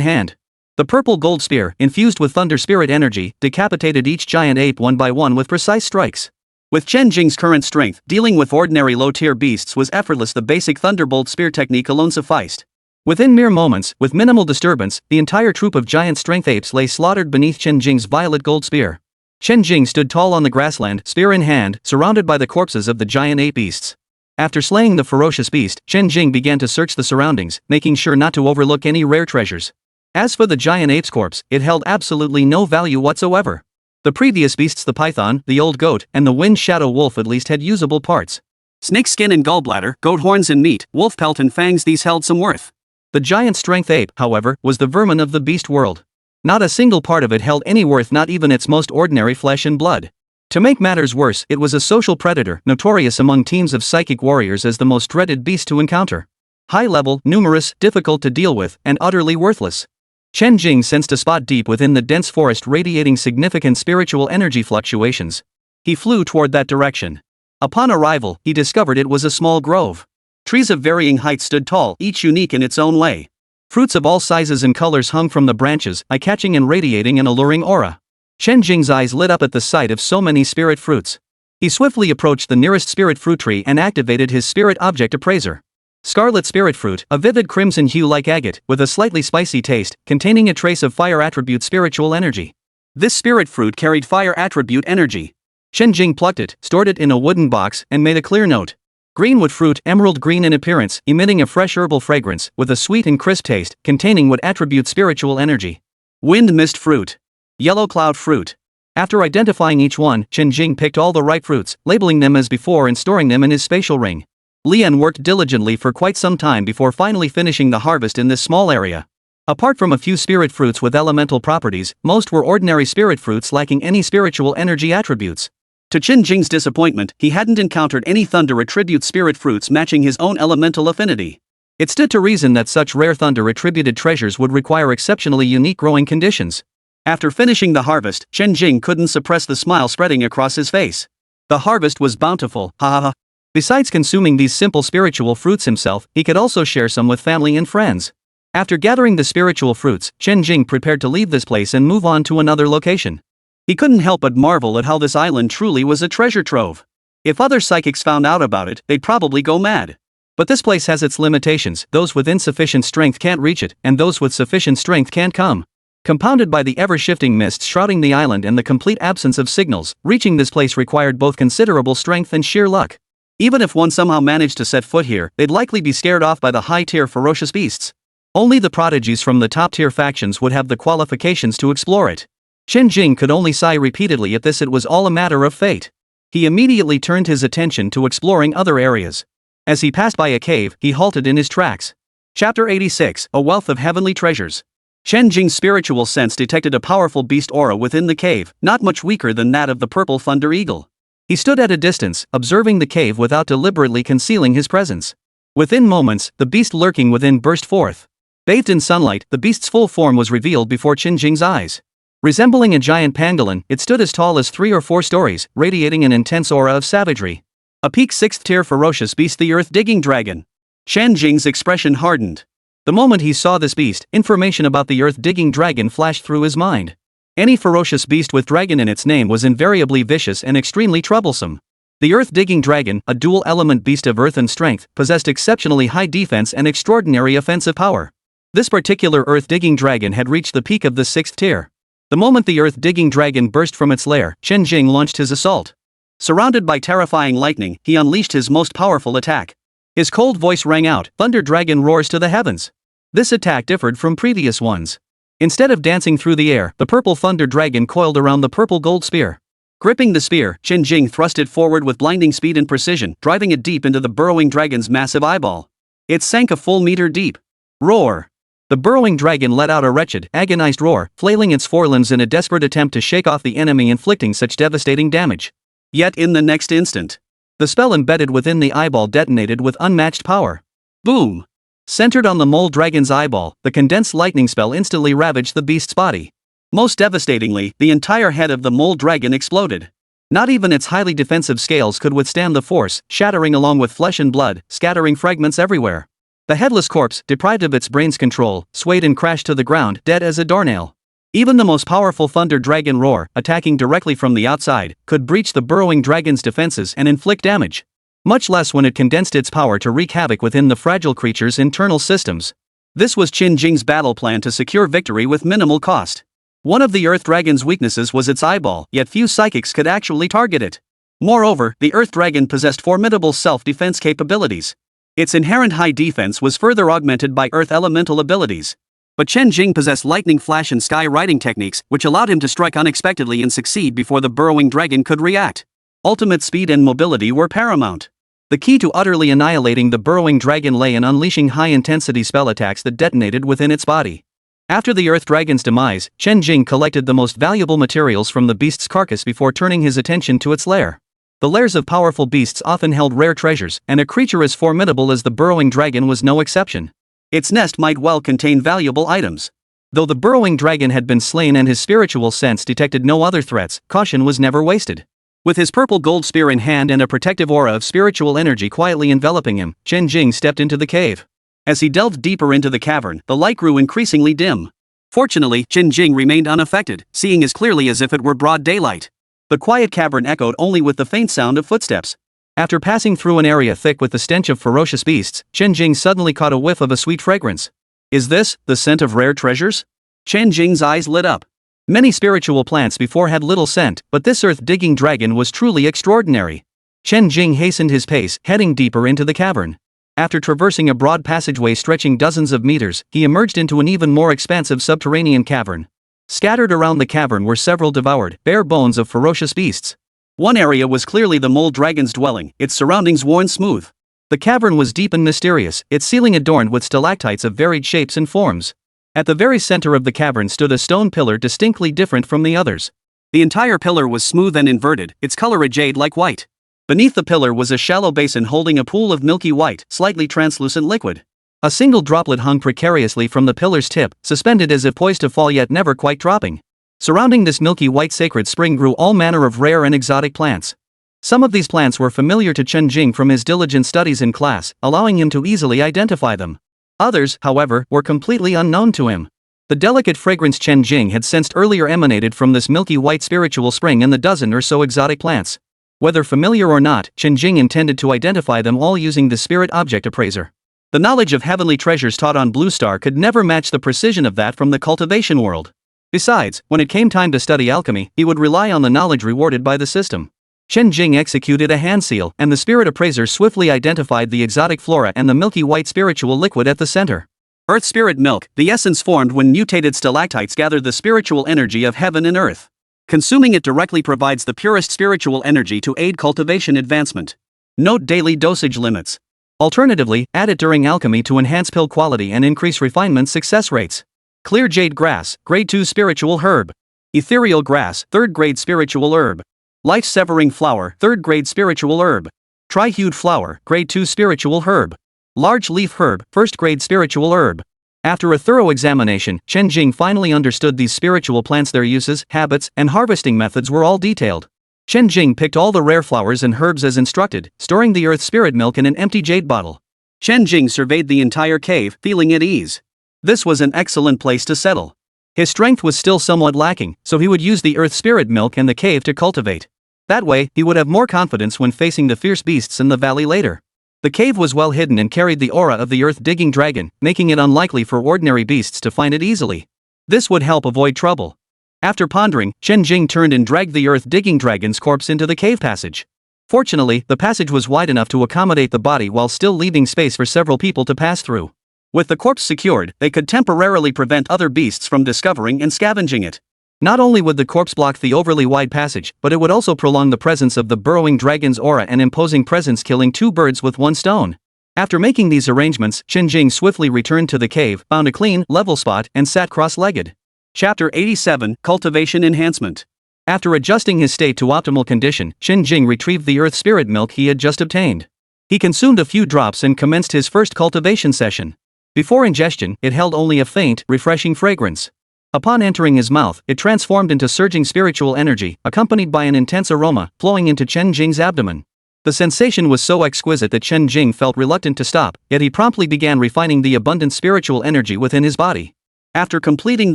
hand. The purple gold spear, infused with thunder spirit energy, decapitated each giant ape one by one with precise strikes. With Chen Jing's current strength, dealing with ordinary low-tier beasts was effortless. The basic thunderbolt spear technique alone sufficed. Within mere moments, with minimal disturbance, the entire troop of giant strength apes lay slaughtered beneath Chen Jing's violet gold spear. Chen Jing stood tall on the grassland, spear in hand, surrounded by the corpses of the giant ape beasts. After slaying the ferocious beast, Chen Jing began to search the surroundings, making sure not to overlook any rare treasures. As for the giant ape's corpse, it held absolutely no value whatsoever. The previous beasts, the python, the old goat, and the wind shadow wolf, at least had usable parts. Snake skin and gallbladder, goat horns and meat, wolf pelt and fangs, these held some worth. The giant strength ape, however, was the vermin of the beast world. Not a single part of it held any worth, not even its most ordinary flesh and blood. To make matters worse, it was a social predator, notorious among teams of psychic warriors as the most dreaded beast to encounter. High level, numerous, difficult to deal with, and utterly worthless. Chen Jing sensed a spot deep within the dense forest radiating significant spiritual energy fluctuations. He flew toward that direction. Upon arrival, he discovered it was a small grove. Trees of varying heights stood tall, each unique in its own way. Fruits of all sizes and colors hung from the branches, eye-catching and radiating an alluring aura. Chen Jing's eyes lit up at the sight of so many spirit fruits. He swiftly approached the nearest spirit fruit tree and activated his spirit object appraiser. Scarlet spirit fruit, a vivid crimson hue like agate, with a slightly spicy taste, containing a trace of fire attribute spiritual energy. This spirit fruit carried fire attribute energy. Chen Jing plucked it, stored it in a wooden box, and made a clear note. Greenwood fruit, emerald green in appearance, emitting a fresh herbal fragrance, with a sweet and crisp taste, containing what attribute spiritual energy. Wind mist fruit. Yellow cloud fruit. After identifying each one, Chen Jing picked all the right fruits, labeling them as before and storing them in his spatial ring. Lian worked diligently for quite some time before finally finishing the harvest in this small area. Apart from a few spirit fruits with elemental properties, most were ordinary spirit fruits lacking any spiritual energy attributes. To Chen Jing's disappointment, he hadn't encountered any thunder attribute spirit fruits matching his own elemental affinity. It stood to reason that such rare thunder attributed treasures would require exceptionally unique growing conditions. After finishing the harvest, Chen Jing couldn't suppress the smile spreading across his face. The harvest was bountiful, ha ha ha. Besides consuming these simple spiritual fruits himself, he could also share some with family and friends. After gathering the spiritual fruits, Chen Jing prepared to leave this place and move on to another location. He couldn't help but marvel at how this island truly was a treasure trove. If other psychics found out about it, they'd probably go mad. But this place has its limitations. Those with insufficient strength can't reach it, and those with sufficient strength can't come. Compounded by the ever-shifting mists shrouding the island and the complete absence of signals, reaching this place required both considerable strength and sheer luck. Even if one somehow managed to set foot here, they'd likely be scared off by the high-tier ferocious beasts. Only the prodigies from the top-tier factions would have the qualifications to explore it. Chen Jing could only sigh repeatedly at this. It was all a matter of fate. He immediately turned his attention to exploring other areas. As he passed by a cave, he halted in his tracks. Chapter 86, A Wealth of Heavenly Treasures. Chen Jing's spiritual sense detected a powerful beast aura within the cave, not much weaker than that of the purple thunder eagle. He stood at a distance, observing the cave without deliberately concealing his presence. Within moments, the beast lurking within burst forth. Bathed in sunlight, the beast's full form was revealed before Chen Jing's eyes. Resembling a giant pangolin, it stood as tall as 3 or 4 stories, radiating an intense aura of savagery. A peak 6th-tier ferocious beast, the earth-digging dragon. Chen Jing's expression hardened. The moment he saw this beast, information about the earth-digging dragon flashed through his mind. Any ferocious beast with dragon in its name was invariably vicious and extremely troublesome. The earth-digging dragon, a dual-element beast of earth and strength, possessed exceptionally high defense and extraordinary offensive power. This particular earth-digging dragon had reached the peak of the 6th tier. The moment the earth-digging dragon burst from its lair, Chen Jing launched his assault. Surrounded by terrifying lightning, he unleashed his most powerful attack. His cold voice rang out, "Thunder Dragon roars to the heavens." This attack differed from previous ones. Instead of dancing through the air, the purple thunder dragon coiled around the purple gold spear. Gripping the spear, Chen Jing thrust it forward with blinding speed and precision, driving it deep into the burrowing dragon's massive eyeball. It sank a full meter deep. Roar! The burrowing dragon let out a wretched, agonized roar, flailing its forelimbs in a desperate attempt to shake off the enemy inflicting such devastating damage. Yet in the next instant, the spell embedded within the eyeball detonated with unmatched power. Boom! Centered on the mole dragon's eyeball, the condensed lightning spell instantly ravaged the beast's body. Most devastatingly, the entire head of the mole dragon exploded. Not even its highly defensive scales could withstand the force, shattering along with flesh and blood, scattering fragments everywhere. The headless corpse, deprived of its brain's control, swayed and crashed to the ground, dead as a doornail. Even the most powerful thunder dragon roar, attacking directly from the outside, could breach the burrowing dragon's defenses and inflict damage. Much less when it condensed its power to wreak havoc within the fragile creature's internal systems. This was Chen Jing's battle plan to secure victory with minimal cost. One of the Earth Dragon's weaknesses was its eyeball, yet few psychics could actually target it. Moreover, the Earth Dragon possessed formidable self-defense capabilities. Its inherent high defense was further augmented by Earth Elemental abilities. But Chen Jing possessed lightning flash and sky riding techniques, which allowed him to strike unexpectedly and succeed before the burrowing dragon could react. Ultimate speed and mobility were paramount. The key to utterly annihilating the burrowing dragon lay in unleashing high-intensity spell attacks that detonated within its body. After the Earth Dragon's demise, Chen Jing collected the most valuable materials from the beast's carcass before turning his attention to its lair. The lairs of powerful beasts often held rare treasures, and a creature as formidable as the burrowing dragon was no exception. Its nest might well contain valuable items. Though the burrowing dragon had been slain and his spiritual sense detected no other threats, caution was never wasted. With his purple gold spear in hand and a protective aura of spiritual energy quietly enveloping him, Chen Jing stepped into the cave. As he delved deeper into the cavern, the light grew increasingly dim. Fortunately, Chen Jing remained unaffected, seeing as clearly as if it were broad daylight. The quiet cavern echoed only with the faint sound of footsteps. After passing through an area thick with the stench of ferocious beasts, Chen Jing suddenly caught a whiff of a sweet fragrance. Is this the scent of rare treasures? Chen Jing's eyes lit up. Many spiritual plants before had little scent, but this earth-digging dragon was truly extraordinary. Chen Jing hastened his pace, heading deeper into the cavern. After traversing a broad passageway stretching dozens of meters, he emerged into an even more expansive subterranean cavern. Scattered around the cavern were several devoured, bare bones of ferocious beasts. One area was clearly the mole dragon's dwelling, its surroundings worn smooth. The cavern was deep and mysterious, its ceiling adorned with stalactites of varied shapes and forms. At the very center of the cavern stood a stone pillar distinctly different from the others. The entire pillar was smooth and inverted, its color a jade-like white. Beneath the pillar was a shallow basin holding a pool of milky white, slightly translucent liquid. A single droplet hung precariously from the pillar's tip, suspended as if poised to fall yet never quite dropping. Surrounding this milky white sacred spring grew all manner of rare and exotic plants. Some of these plants were familiar to Chen Jing from his diligent studies in class, allowing him to easily identify them. Others, however, were completely unknown to him. The delicate fragrance Chen Jing had sensed earlier emanated from this milky white spiritual spring and the dozen or so exotic plants. Whether familiar or not, Chen Jing intended to identify them all using the spirit object appraiser. The knowledge of heavenly treasures taught on Blue Star could never match the precision of that from the cultivation world. Besides, when it came time to study alchemy, he would rely on the knowledge rewarded by the system. Chen Jing executed a hand seal, and the spirit appraiser swiftly identified the exotic flora and the milky white spiritual liquid at the center. Earth spirit milk, the essence formed when mutated stalactites gather the spiritual energy of heaven and earth. Consuming it directly provides the purest spiritual energy to aid cultivation advancement. Note daily dosage limits. Alternatively, add it during alchemy to enhance pill quality and increase refinement success rates. Clear jade grass, grade 2 spiritual herb. Ethereal grass, 3rd grade spiritual herb. Life-severing flower, 3rd grade spiritual herb. Tri-hued flower, grade 2 spiritual herb. Large leaf herb, 1st grade spiritual herb. After a thorough examination, Chen Jing finally understood these spiritual plants, their uses, habits, and harvesting methods were all detailed. Chen Jing picked all the rare flowers and herbs as instructed, storing the earth spirit milk in an empty jade bottle. Chen Jing surveyed the entire cave, feeling at ease. This was an excellent place to settle. His strength was still somewhat lacking, so he would use the earth spirit milk and the cave to cultivate. That way, he would have more confidence when facing the fierce beasts in the valley later. The cave was well hidden and carried the aura of the earth-digging dragon, making it unlikely for ordinary beasts to find it easily. This would help avoid trouble. After pondering, Chen Jing turned and dragged the earth-digging dragon's corpse into the cave passage. Fortunately, the passage was wide enough to accommodate the body while still leaving space for several people to pass through. With the corpse secured, they could temporarily prevent other beasts from discovering and scavenging it. Not only would the corpse block the overly wide passage, but it would also prolong the presence of the burrowing dragon's aura and imposing presence, killing 2 birds with 1 stone. After making these arrangements, Chen Jing swiftly returned to the cave, found a clean, level spot, and sat cross-legged. Chapter 87, Cultivation Enhancement. After adjusting his state to optimal condition, Chen Jing retrieved the earth spirit milk he had just obtained. He consumed a few drops and commenced his first cultivation session. Before ingestion, it held only a faint, refreshing fragrance. Upon entering his mouth, it transformed into surging spiritual energy, accompanied by an intense aroma, flowing into Chen Jing's abdomen. The sensation was so exquisite that Chen Jing felt reluctant to stop, yet he promptly began refining the abundant spiritual energy within his body. After completing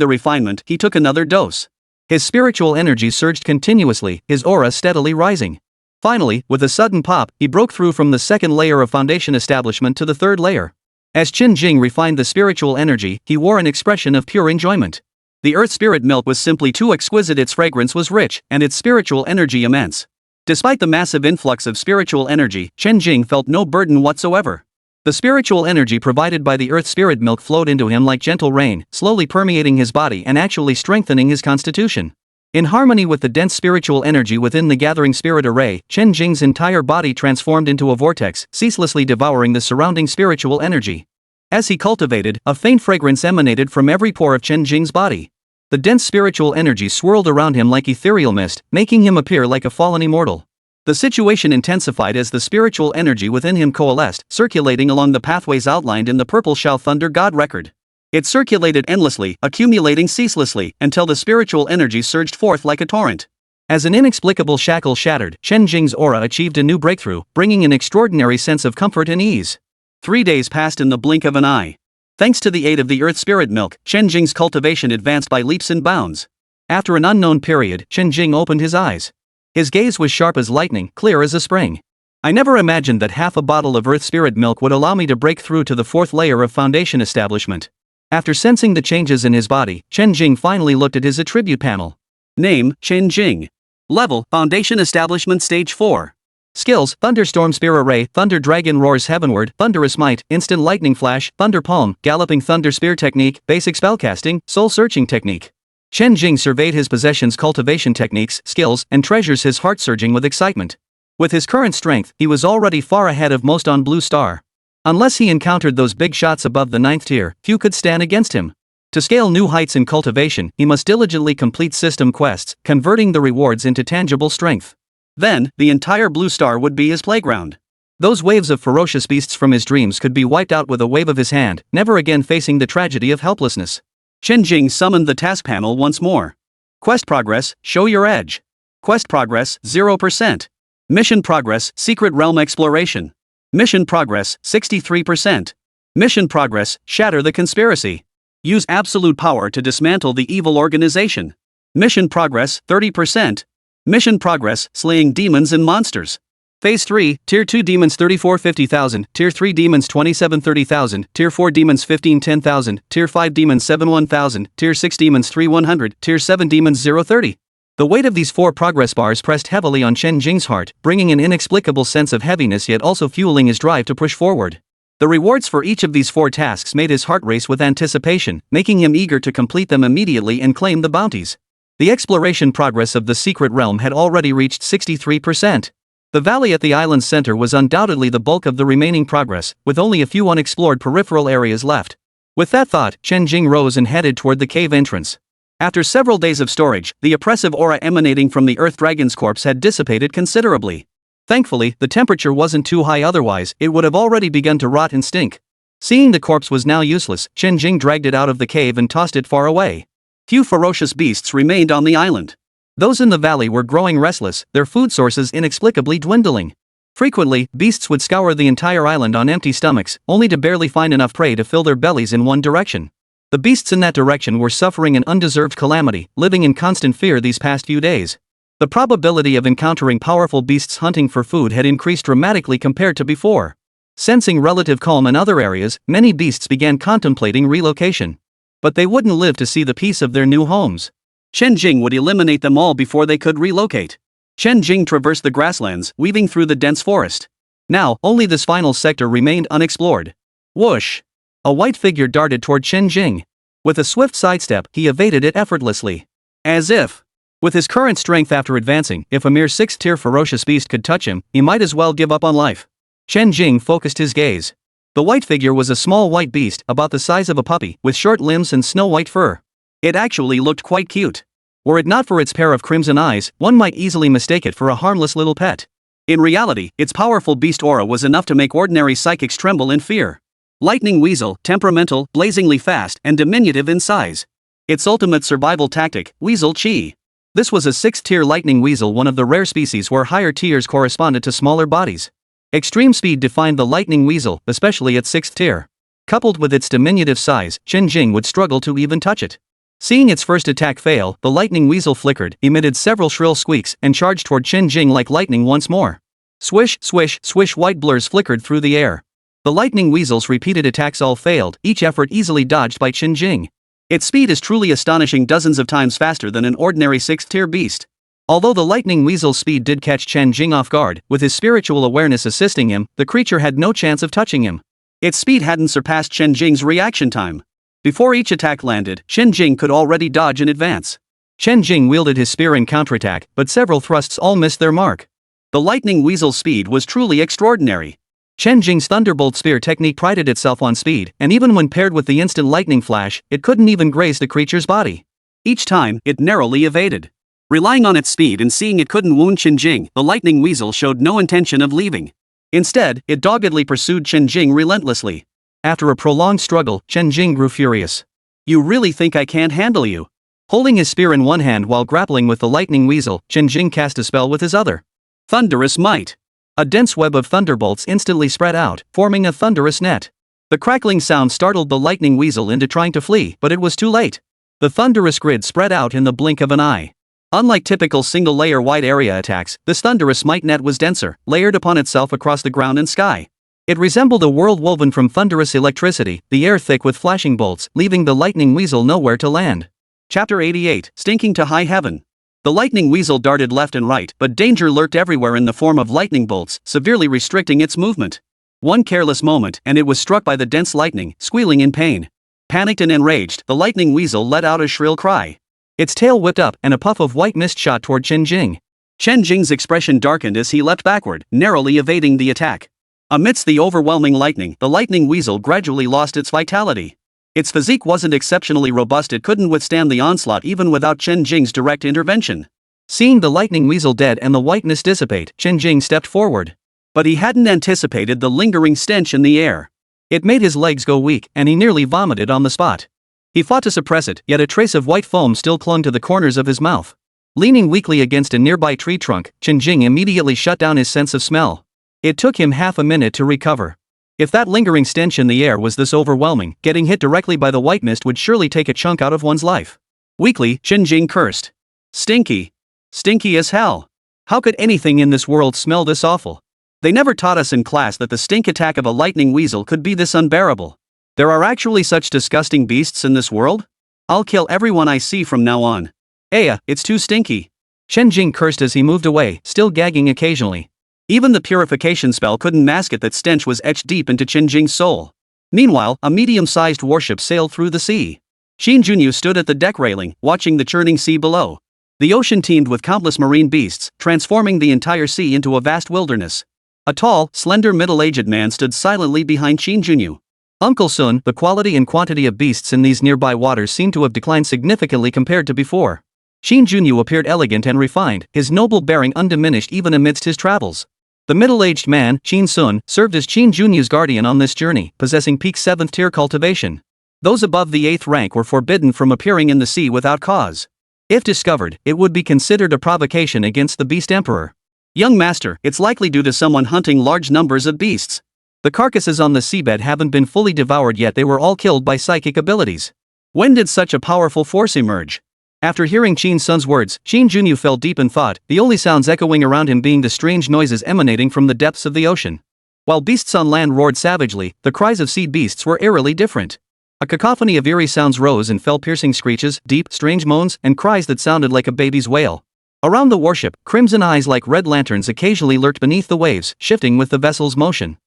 the refinement, he took another dose. His spiritual energy surged continuously, his aura steadily rising. Finally, with a sudden pop, he broke through from the second layer of foundation establishment to the third layer. As Chen Jing refined the spiritual energy, he wore an expression of pure enjoyment. The earth spirit milk was simply too exquisite, its fragrance was rich, and its spiritual energy immense. Despite the massive influx of spiritual energy, Chen Jing felt no burden whatsoever. The spiritual energy provided by the earth spirit milk flowed into him like gentle rain, slowly permeating his body and actually strengthening his constitution. In harmony with the dense spiritual energy within the gathering spirit array, Chen Jing's entire body transformed into a vortex, ceaselessly devouring the surrounding spiritual energy. As he cultivated, a faint fragrance emanated from every pore of Chen Jing's body. The dense spiritual energy swirled around him like ethereal mist, making him appear like a fallen immortal. The situation intensified as the spiritual energy within him coalesced, circulating along the pathways outlined in the purple Shao Thunder God record. It circulated endlessly, accumulating ceaselessly, until the spiritual energy surged forth like a torrent. As an inexplicable shackle shattered, Chen Jing's aura achieved a new breakthrough, bringing an extraordinary sense of comfort and ease. 3 days passed in the blink of an eye. Thanks to the aid of the earth spirit milk, Chen Jing's cultivation advanced by leaps and bounds. After an unknown period, Chen Jing opened his eyes. His gaze was sharp as lightning, clear as a spring. I never imagined that half a bottle of earth spirit milk would allow me to break through to the fourth layer of foundation establishment. After sensing the changes in his body, Chen Jing finally looked at his attribute panel. Name, Chen Jing. Level, Foundation Establishment Stage 4. Skills, Thunderstorm Spear Array, Thunder Dragon Roars Heavenward, Thunderous Might, Instant Lightning Flash, Thunder Palm, Galloping Thunder Spear Technique, Basic Spellcasting, Soul Searching Technique. Chen Jing surveyed his possessions, cultivation techniques, skills, and treasures, his heart surging with excitement. With his current strength, he was already far ahead of most on Blue Star. Unless he encountered those big shots above the 9th tier, few could stand against him. To scale new heights in cultivation, he must diligently complete system quests, converting the rewards into tangible strength. Then, the entire Blue Star would be his playground. Those waves of ferocious beasts from his dreams could be wiped out with a wave of his hand, never again facing the tragedy of helplessness. Chen Jing summoned the task panel once more. Quest progress, show your edge. Quest progress, 0%. Mission progress, secret realm exploration. Mission progress, 63%. Mission progress, shatter the conspiracy. Use absolute power to dismantle the evil organization. Mission progress, 30%. Mission progress, slaying demons and monsters. Phase 3, Tier 2 demons 34-50,000, Tier 3 demons 27-30,000, Tier 4 demons 15-10,000, Tier 5 demons 7-1,000, Tier 6 demons 3-100, Tier 7 demons 0-30. The weight of these 4 progress bars pressed heavily on Chen Jing's heart, bringing an inexplicable sense of heaviness yet also fueling his drive to push forward. The rewards for each of these 4 tasks made his heart race with anticipation, making him eager to complete them immediately and claim the bounties. The exploration progress of the secret realm had already reached 63%. The valley at the island's center was undoubtedly the bulk of the remaining progress, with only a few unexplored peripheral areas left. With that thought, Chen Jing rose and headed toward the cave entrance. After several days of storage, the oppressive aura emanating from the Earth Dragon's corpse had dissipated considerably. Thankfully, the temperature wasn't too high, otherwise it would have already begun to rot and stink. Seeing the corpse was now useless, Chen Jing dragged it out of the cave and tossed it far away. Few ferocious beasts remained on the island. Those in the valley were growing restless, their food sources inexplicably dwindling. Frequently, beasts would scour the entire island on empty stomachs, only to barely find enough prey to fill their bellies in one direction. The beasts in that direction were suffering an undeserved calamity, living in constant fear these past few days. The probability of encountering powerful beasts hunting for food had increased dramatically compared to before. Sensing relative calm in other areas, many beasts began contemplating relocation. But they wouldn't live to see the peace of their new homes. Chen Jing would eliminate them all before they could relocate. Chen Jing traversed the grasslands, weaving through the dense forest. Now, only this final sector remained unexplored. Whoosh! A white figure darted toward Chen Jing. With a swift sidestep, he evaded it effortlessly. As if, with his current strength after advancing, if a mere 6th-tier ferocious beast could touch him, he might as well give up on life. Chen Jing focused his gaze. The white figure was a small white beast, about the size of a puppy, with short limbs and snow-white fur. It actually looked quite cute. Were it not for its pair of crimson eyes, one might easily mistake it for a harmless little pet. In reality, its powerful beast aura was enough to make ordinary psychics tremble in fear. Lightning Weasel, temperamental, blazingly fast, and diminutive in size. Its ultimate survival tactic, Weasel Chi. This was a 6th-tier lightning weasel, one of the rare species where higher tiers corresponded to smaller bodies. Extreme speed defined the lightning weasel, especially at 6th tier. Coupled with its diminutive size, Chen Jing would struggle to even touch it. Seeing its first attack fail, the lightning weasel flickered, emitted several shrill squeaks, and charged toward Chen Jing like lightning once more. Swish, swish, swish, white blurs flickered through the air. The lightning weasel's repeated attacks all failed, each effort easily dodged by Chen Jing. Its speed is truly astonishing, dozens of times faster than an ordinary 6th-tier beast. Although the lightning weasel's speed did catch Chen Jing off guard, with his spiritual awareness assisting him, the creature had no chance of touching him. Its speed hadn't surpassed Chen Jing's reaction time. Before each attack landed, Chen Jing could already dodge in advance. Chen Jing wielded his spear in counterattack, but several thrusts all missed their mark. The lightning weasel's speed was truly extraordinary. Chen Jing's thunderbolt spear technique prided itself on speed, and even when paired with the instant lightning flash, it couldn't even graze the creature's body. Each time, it narrowly evaded. Relying on its speed and seeing it couldn't wound Chen Jing, the lightning weasel showed no intention of leaving. Instead, it doggedly pursued Chen Jing relentlessly. After a prolonged struggle, Chen Jing grew furious. "You really think I can't handle you?" Holding his spear in one hand while grappling with the lightning weasel, Chen Jing cast a spell with his other. Thunderous Might. A dense web of thunderbolts instantly spread out, forming a thunderous net. The crackling sound startled the lightning weasel into trying to flee, but it was too late. The thunderous grid spread out in the blink of an eye. Unlike typical single-layer wide area attacks, this thunderous might net was denser, layered upon itself across the ground and sky. It resembled a world woven from thunderous electricity, the air thick with flashing bolts, leaving the lightning weasel nowhere to land. Chapter 88, Stinking to High Heaven. The lightning weasel darted left and right, but danger lurked everywhere in the form of lightning bolts, severely restricting its movement. One careless moment, and it was struck by the dense lightning, squealing in pain. Panicked and enraged, the lightning weasel let out a shrill cry. Its tail whipped up, and a puff of white mist shot toward Chen Jing. Chen Jing's expression darkened as he leapt backward, narrowly evading the attack. Amidst the overwhelming lightning, the lightning weasel gradually lost its vitality. Its physique wasn't exceptionally robust, it couldn't withstand the onslaught even without Chen Jing's direct intervention. Seeing the lightning weasel dead and the white mist dissipate, Chen Jing stepped forward. But he hadn't anticipated the lingering stench in the air. It made his legs go weak, and he nearly vomited on the spot. He fought to suppress it, yet a trace of white foam still clung to the corners of his mouth. Leaning weakly against a nearby tree trunk, Chen Jing immediately shut down his sense of smell. It took him half a minute to recover. If that lingering stench in the air was this overwhelming, getting hit directly by the white mist would surely take a chunk out of one's life. Weakly, Chen Jing cursed. Stinky. Stinky as hell. How could anything in this world smell this awful? They never taught us in class that the stink attack of a lightning weasel could be this unbearable. There are actually such disgusting beasts in this world? I'll kill everyone I see from now on. It's too stinky. Chen Jing cursed as he moved away, still gagging occasionally. Even the purification spell couldn't mask it, that stench was etched deep into Chen Jing's soul. Meanwhile, a medium-sized warship sailed through the sea. Xin Junyu stood at the deck railing, watching the churning sea below. The ocean teemed with countless marine beasts, transforming the entire sea into a vast wilderness. A tall, slender middle-aged man stood silently behind Xin Junyu. Uncle Sun, the quality and quantity of beasts in these nearby waters seemed to have declined significantly compared to before. Xin Junyu appeared elegant and refined, his noble bearing undiminished even amidst his travels. The middle-aged man, Qin Sun, served as Xin Junyu's guardian on this journey, possessing peak 7th-tier cultivation. Those above the 8th rank were forbidden from appearing in the sea without cause. If discovered, it would be considered a provocation against the Beast Emperor. Young master, it's likely due to someone hunting large numbers of beasts. The carcasses on the seabed haven't been fully devoured yet, they were all killed by psychic abilities. When did such a powerful force emerge? After hearing Qin Sun's words, Xin Junyu fell deep in thought, the only sounds echoing around him being the strange noises emanating from the depths of the ocean. While beasts on land roared savagely, the cries of sea beasts were eerily different. A cacophony of eerie sounds rose and fell, piercing screeches, deep, strange moans, and cries that sounded like a baby's wail. Around the warship, crimson eyes like red lanterns occasionally lurked beneath the waves, shifting with the vessel's motion.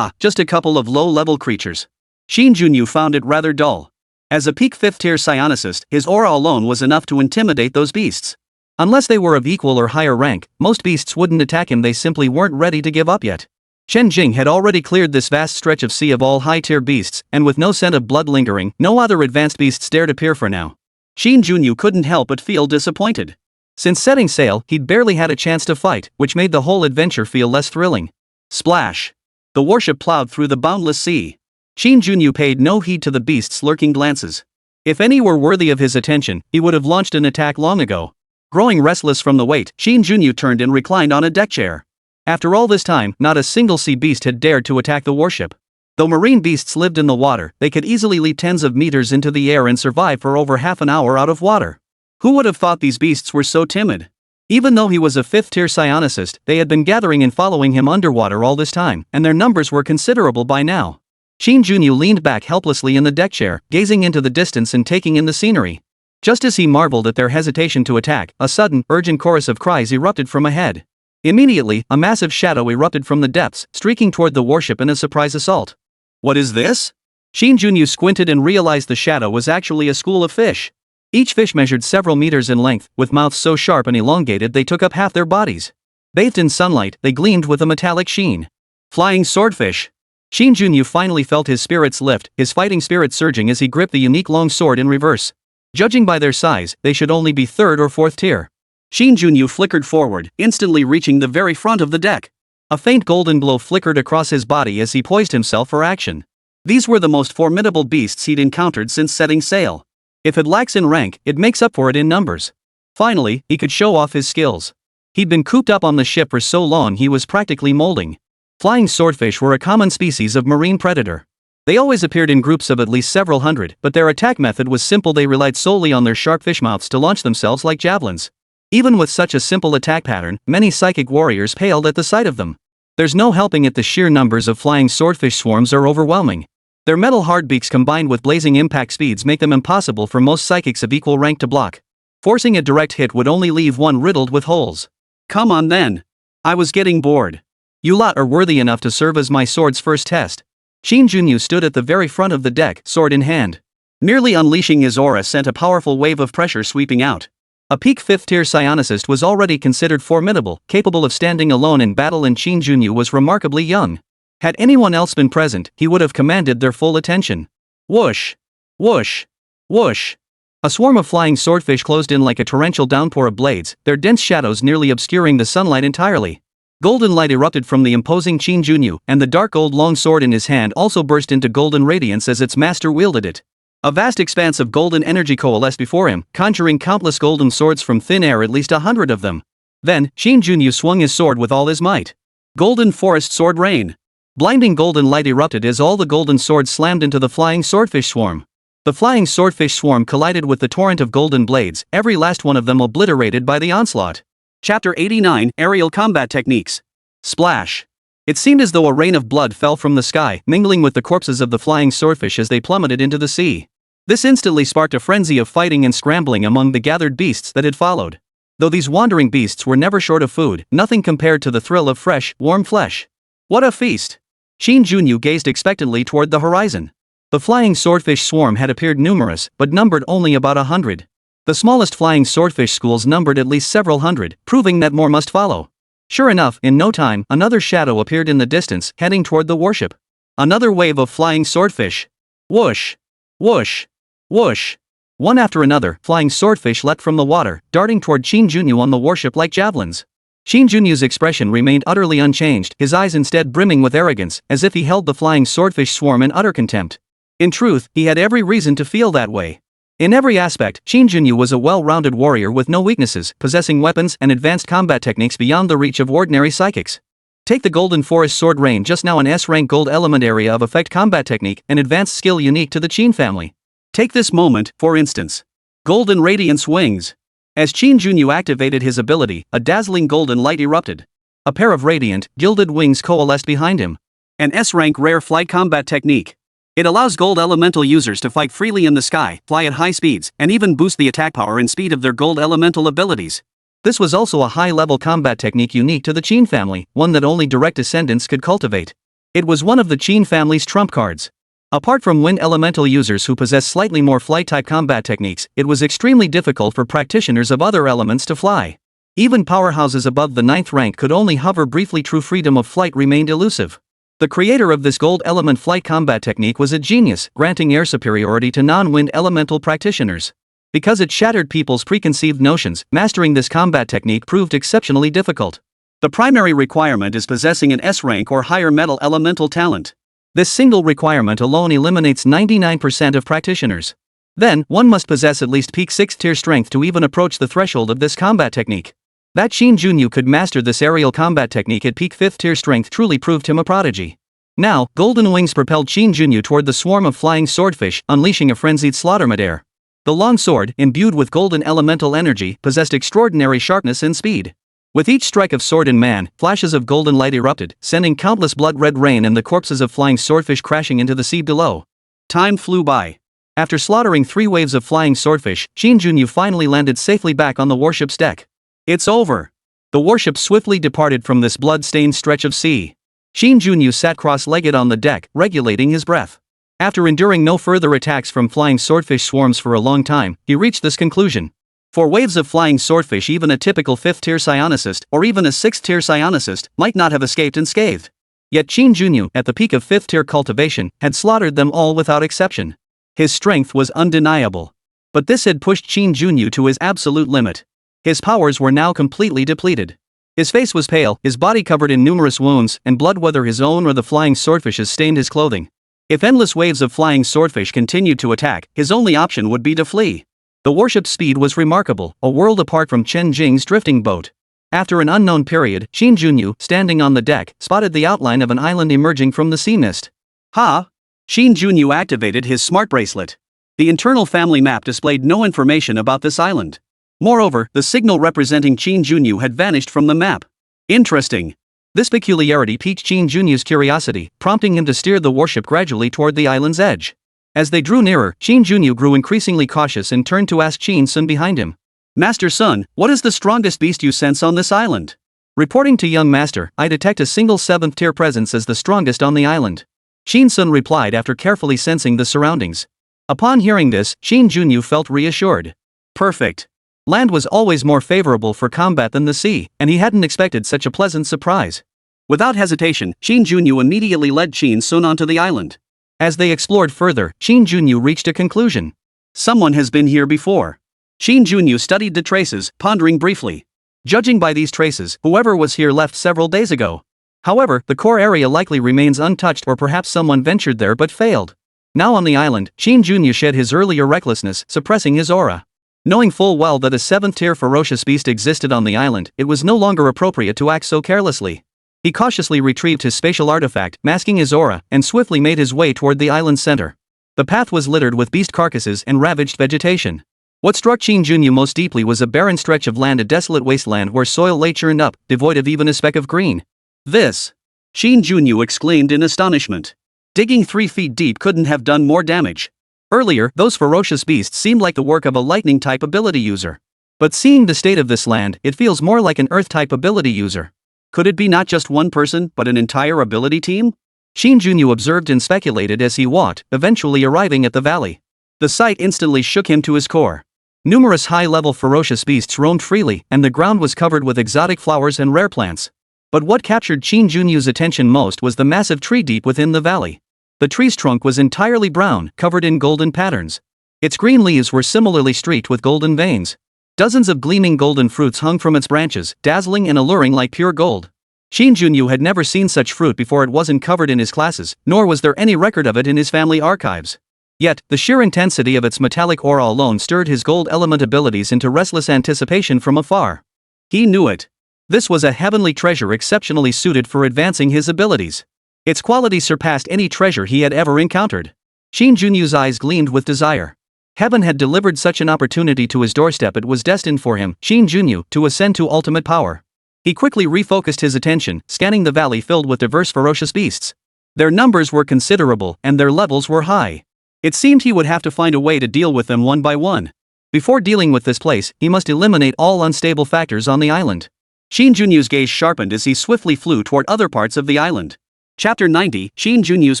Just a couple of low-level creatures. Xin Junyu found it rather dull. As a peak 5th-tier psionicist, his aura alone was enough to intimidate those beasts. Unless they were of equal or higher rank, most beasts wouldn't attack him, they simply weren't ready to give up yet. Chen Jing had already cleared this vast stretch of sea of all high-tier beasts, and with no scent of blood lingering, no other advanced beasts dared appear for now. Xin Junyu couldn't help but feel disappointed. Since setting sail, he'd barely had a chance to fight, which made the whole adventure feel less thrilling. Splash! The warship plowed through the boundless sea. Chen Jing paid no heed to the beast's lurking glances. If any were worthy of his attention, he would have launched an attack long ago. Growing restless from the weight, Chen Jing turned and reclined on a deck chair. After all this time, not a single sea beast had dared to attack the warship. Though marine beasts lived in the water, they could easily leap tens of meters into the air and survive for over half an hour out of water. Who would have thought these beasts were so timid? Even though he was a 5th-tier psionicist, they had been gathering and following him underwater all this time, and their numbers were considerable by now. Chen Jing leaned back helplessly in the deck chair, gazing into the distance and taking in the scenery. Just as he marveled at their hesitation to attack, a sudden, urgent chorus of cries erupted from ahead. Immediately, a massive shadow erupted from the depths, streaking toward the warship in a surprise assault. What is this? Chen Jing squinted and realized the shadow was actually a school of fish. Each fish measured several meters in length, with mouths so sharp and elongated they took up half their bodies. Bathed in sunlight, they gleamed with a metallic sheen. Flying swordfish. Chen Jing finally felt his spirits lift, his fighting spirit surging as he gripped the unique long sword in reverse. Judging by their size, they should only be 3rd or 4th tier. Chen Jing flickered forward, instantly reaching the very front of the deck. A faint golden glow flickered across his body as he poised himself for action. These were the most formidable beasts he'd encountered since setting sail. If it lacks in rank, it makes up for it in numbers. Finally, he could show off his skills. He'd been cooped up on the ship for so long he was practically molding. Flying swordfish were a common species of marine predator. They always appeared in groups of at least several hundred, but their attack method was simple. They relied solely on their sharp fish mouths to launch themselves like javelins. Even with such a simple attack pattern, many psychic warriors paled at the sight of them. There's no helping it, the sheer numbers of flying swordfish swarms are overwhelming. Their metal hard beaks combined with blazing impact speeds make them impossible for most psychics of equal rank to block. Forcing a direct hit would only leave one riddled with holes. Come on then. I was getting bored. You lot are worthy enough to serve as my sword's first test. Chen Jing stood at the very front of the deck, sword in hand. Merely unleashing his aura sent a powerful wave of pressure sweeping out. A peak 5th-tier psionicist was already considered formidable, capable of standing alone in battle, and Chen Jing was remarkably young. Had anyone else been present, he would have commanded their full attention. Whoosh! Whoosh! Whoosh! A swarm of flying swordfish closed in like a torrential downpour of blades, their dense shadows nearly obscuring the sunlight entirely. Golden light erupted from the imposing Chen Jing, and the dark gold long sword in his hand also burst into golden radiance as its master wielded it. A vast expanse of golden energy coalesced before him, conjuring countless golden swords from thin air, at least 100 of them. Then, Chen Jing swung his sword with all his might. Golden forest sword rain. Blinding golden light erupted as all the golden swords slammed into the flying swordfish swarm. The flying swordfish swarm collided with the torrent of golden blades, every last one of them obliterated by the onslaught. Chapter 89, Aerial Combat Techniques. Splash. It seemed as though a rain of blood fell from the sky, mingling with the corpses of the flying swordfish as they plummeted into the sea. This instantly sparked a frenzy of fighting and scrambling among the gathered beasts that had followed. Though these wandering beasts were never short of food, nothing compared to the thrill of fresh, warm flesh. What a feast! Chen Jing gazed expectantly toward the horizon. The flying swordfish swarm had appeared numerous, but numbered only about 100. The smallest flying swordfish schools numbered at least several hundred, proving that more must follow. Sure enough, in no time, another shadow appeared in the distance, heading toward the warship. Another wave of flying swordfish. Whoosh! Whoosh! Whoosh! One after another, flying swordfish leapt from the water, darting toward Chen Jing on the warship like javelins. Chen Jing's expression remained utterly unchanged, his eyes instead brimming with arrogance, as if he held the flying swordfish swarm in utter contempt. In truth, he had every reason to feel that way. In every aspect, Chen Jing was a well-rounded warrior with no weaknesses, possessing weapons and advanced combat techniques beyond the reach of ordinary psychics. Take the Golden Forest Sword Rain, just now an S-rank gold element area of effect combat technique, an advanced skill unique to the Chen family. Take this moment, for instance. Golden Radiance Wings. As Chen Jing activated his ability, a dazzling golden light erupted. A pair of radiant, gilded wings coalesced behind him. An S-rank rare flight combat technique. It allows gold elemental users to fight freely in the sky, fly at high speeds, and even boost the attack power and speed of their gold elemental abilities. This was also a high-level combat technique unique to the Chen family, one that only direct descendants could cultivate. It was one of the Chen family's trump cards. Apart from wind elemental users who possess slightly more flight-type combat techniques, it was extremely difficult for practitioners of other elements to fly. Even powerhouses above the 9th rank could only hover briefly. True freedom of flight remained elusive. The creator of this gold element flight combat technique was a genius, granting air superiority to non-wind elemental practitioners. Because it shattered people's preconceived notions, mastering this combat technique proved exceptionally difficult. The primary requirement is possessing an S rank or higher metal elemental talent. This single requirement alone eliminates 99% of practitioners. Then, one must possess at least peak 6th tier strength to even approach the threshold of this combat technique. That Chen Jing could master this aerial combat technique at peak 5th tier strength truly proved him a prodigy. Now, golden wings propelled Chen Jing toward the swarm of flying swordfish, unleashing a frenzied slaughter midair. The long sword, imbued with golden elemental energy, possessed extraordinary sharpness and speed. With each strike of sword in man, flashes of golden light erupted, sending countless blood-red rain and the corpses of flying swordfish crashing into the sea below. Time flew by. After slaughtering 3 waves of flying swordfish, Chen Jing finally landed safely back on the warship's deck. It's over. The warship swiftly departed from this blood-stained stretch of sea. Chen Jing sat cross-legged on the deck, regulating his breath. After enduring no further attacks from flying swordfish swarms for a long time, he reached this conclusion. 4 waves of flying swordfish, even a typical 5th-tier psionicist or even a 6th-tier psionicist might not have escaped unscathed. Yet Chen Jing, at the peak of 5th-tier cultivation, had slaughtered them all without exception. His strength was undeniable. But this had pushed Chen Jing to his absolute limit. His powers were now completely depleted. His face was pale, his body covered in numerous wounds, and blood, whether his own or the flying swordfish's, stained his clothing. If endless waves of flying swordfish continued to attack, his only option would be to flee. The warship's speed was remarkable, a world apart from Chen Jing's drifting boat. After an unknown period, Chen Jing, standing on the deck, spotted the outline of an island emerging from the sea mist. Ha! Chen Jing activated his smart bracelet. The internal family map displayed no information about this island. Moreover, the signal representing Chen Jing had vanished from the map. Interesting. This peculiarity piqued Chen Jing's curiosity, prompting him to steer the warship gradually toward the island's edge. As they drew nearer, Chen Jing grew increasingly cautious and turned to ask Chen Sun behind him. Master Sun, what is the strongest beast you sense on this island? Reporting to young master, I detect a single 7th tier presence as the strongest on the island. Chen Sun replied after carefully sensing the surroundings. Upon hearing this, Chen Jing felt reassured. Perfect. Land was always more favorable for combat than the sea, and he hadn't expected such a pleasant surprise. Without hesitation, Chen Jing immediately led Chen Sun onto the island. As they explored further, Chen Jing reached a conclusion. Someone has been here before. Chen Jing studied the traces, pondering briefly. Judging by these traces, whoever was here left several days ago. However, the core area likely remains untouched, or perhaps someone ventured there but failed. Now on the island, Chen Jing shed his earlier recklessness, suppressing his aura. Knowing full well that a 7th-tier ferocious beast existed on the island, it was no longer appropriate to act so carelessly. He cautiously retrieved his spatial artifact, masking his aura, and swiftly made his way toward the island's center. The path was littered with beast carcasses and ravaged vegetation. What struck Chen Jing most deeply was a barren stretch of land, a desolate wasteland where soil lay churned up, devoid of even a speck of green. This! Chen Jing exclaimed in astonishment. Digging 3 feet deep couldn't have done more damage. Earlier, those ferocious beasts seemed like the work of a lightning-type ability user. But seeing the state of this land, it feels more like an earth-type ability user. Could it be not just one person, but an entire ability team? Chen Jing observed and speculated as he walked, eventually arriving at the valley. The sight instantly shook him to his core. Numerous high-level ferocious beasts roamed freely, and the ground was covered with exotic flowers and rare plants. But what captured Chen Jing's attention most was the massive tree deep within the valley. The tree's trunk was entirely brown, covered in golden patterns. Its green leaves were similarly streaked with golden veins. Dozens of gleaming golden fruits hung from its branches, dazzling and alluring like pure gold. Chen Jing had never seen such fruit before. It wasn't covered in his classes, nor was there any record of it in his family archives. Yet, the sheer intensity of its metallic aura alone stirred his gold element abilities into restless anticipation from afar. He knew it. This was a heavenly treasure exceptionally suited for advancing his abilities. Its quality surpassed any treasure he had ever encountered. Chen Jing's eyes gleamed with desire. Heaven had delivered such an opportunity to his doorstep. It was destined for him, Chen Jing, to ascend to ultimate power. He quickly refocused his attention, scanning the valley filled with diverse ferocious beasts. Their numbers were considerable, and their levels were high. It seemed he would have to find a way to deal with them one by one. Before dealing with this place, he must eliminate all unstable factors on the island. Chen Jing's gaze sharpened as he swiftly flew toward other parts of the island. Chapter 90, Chen Jing's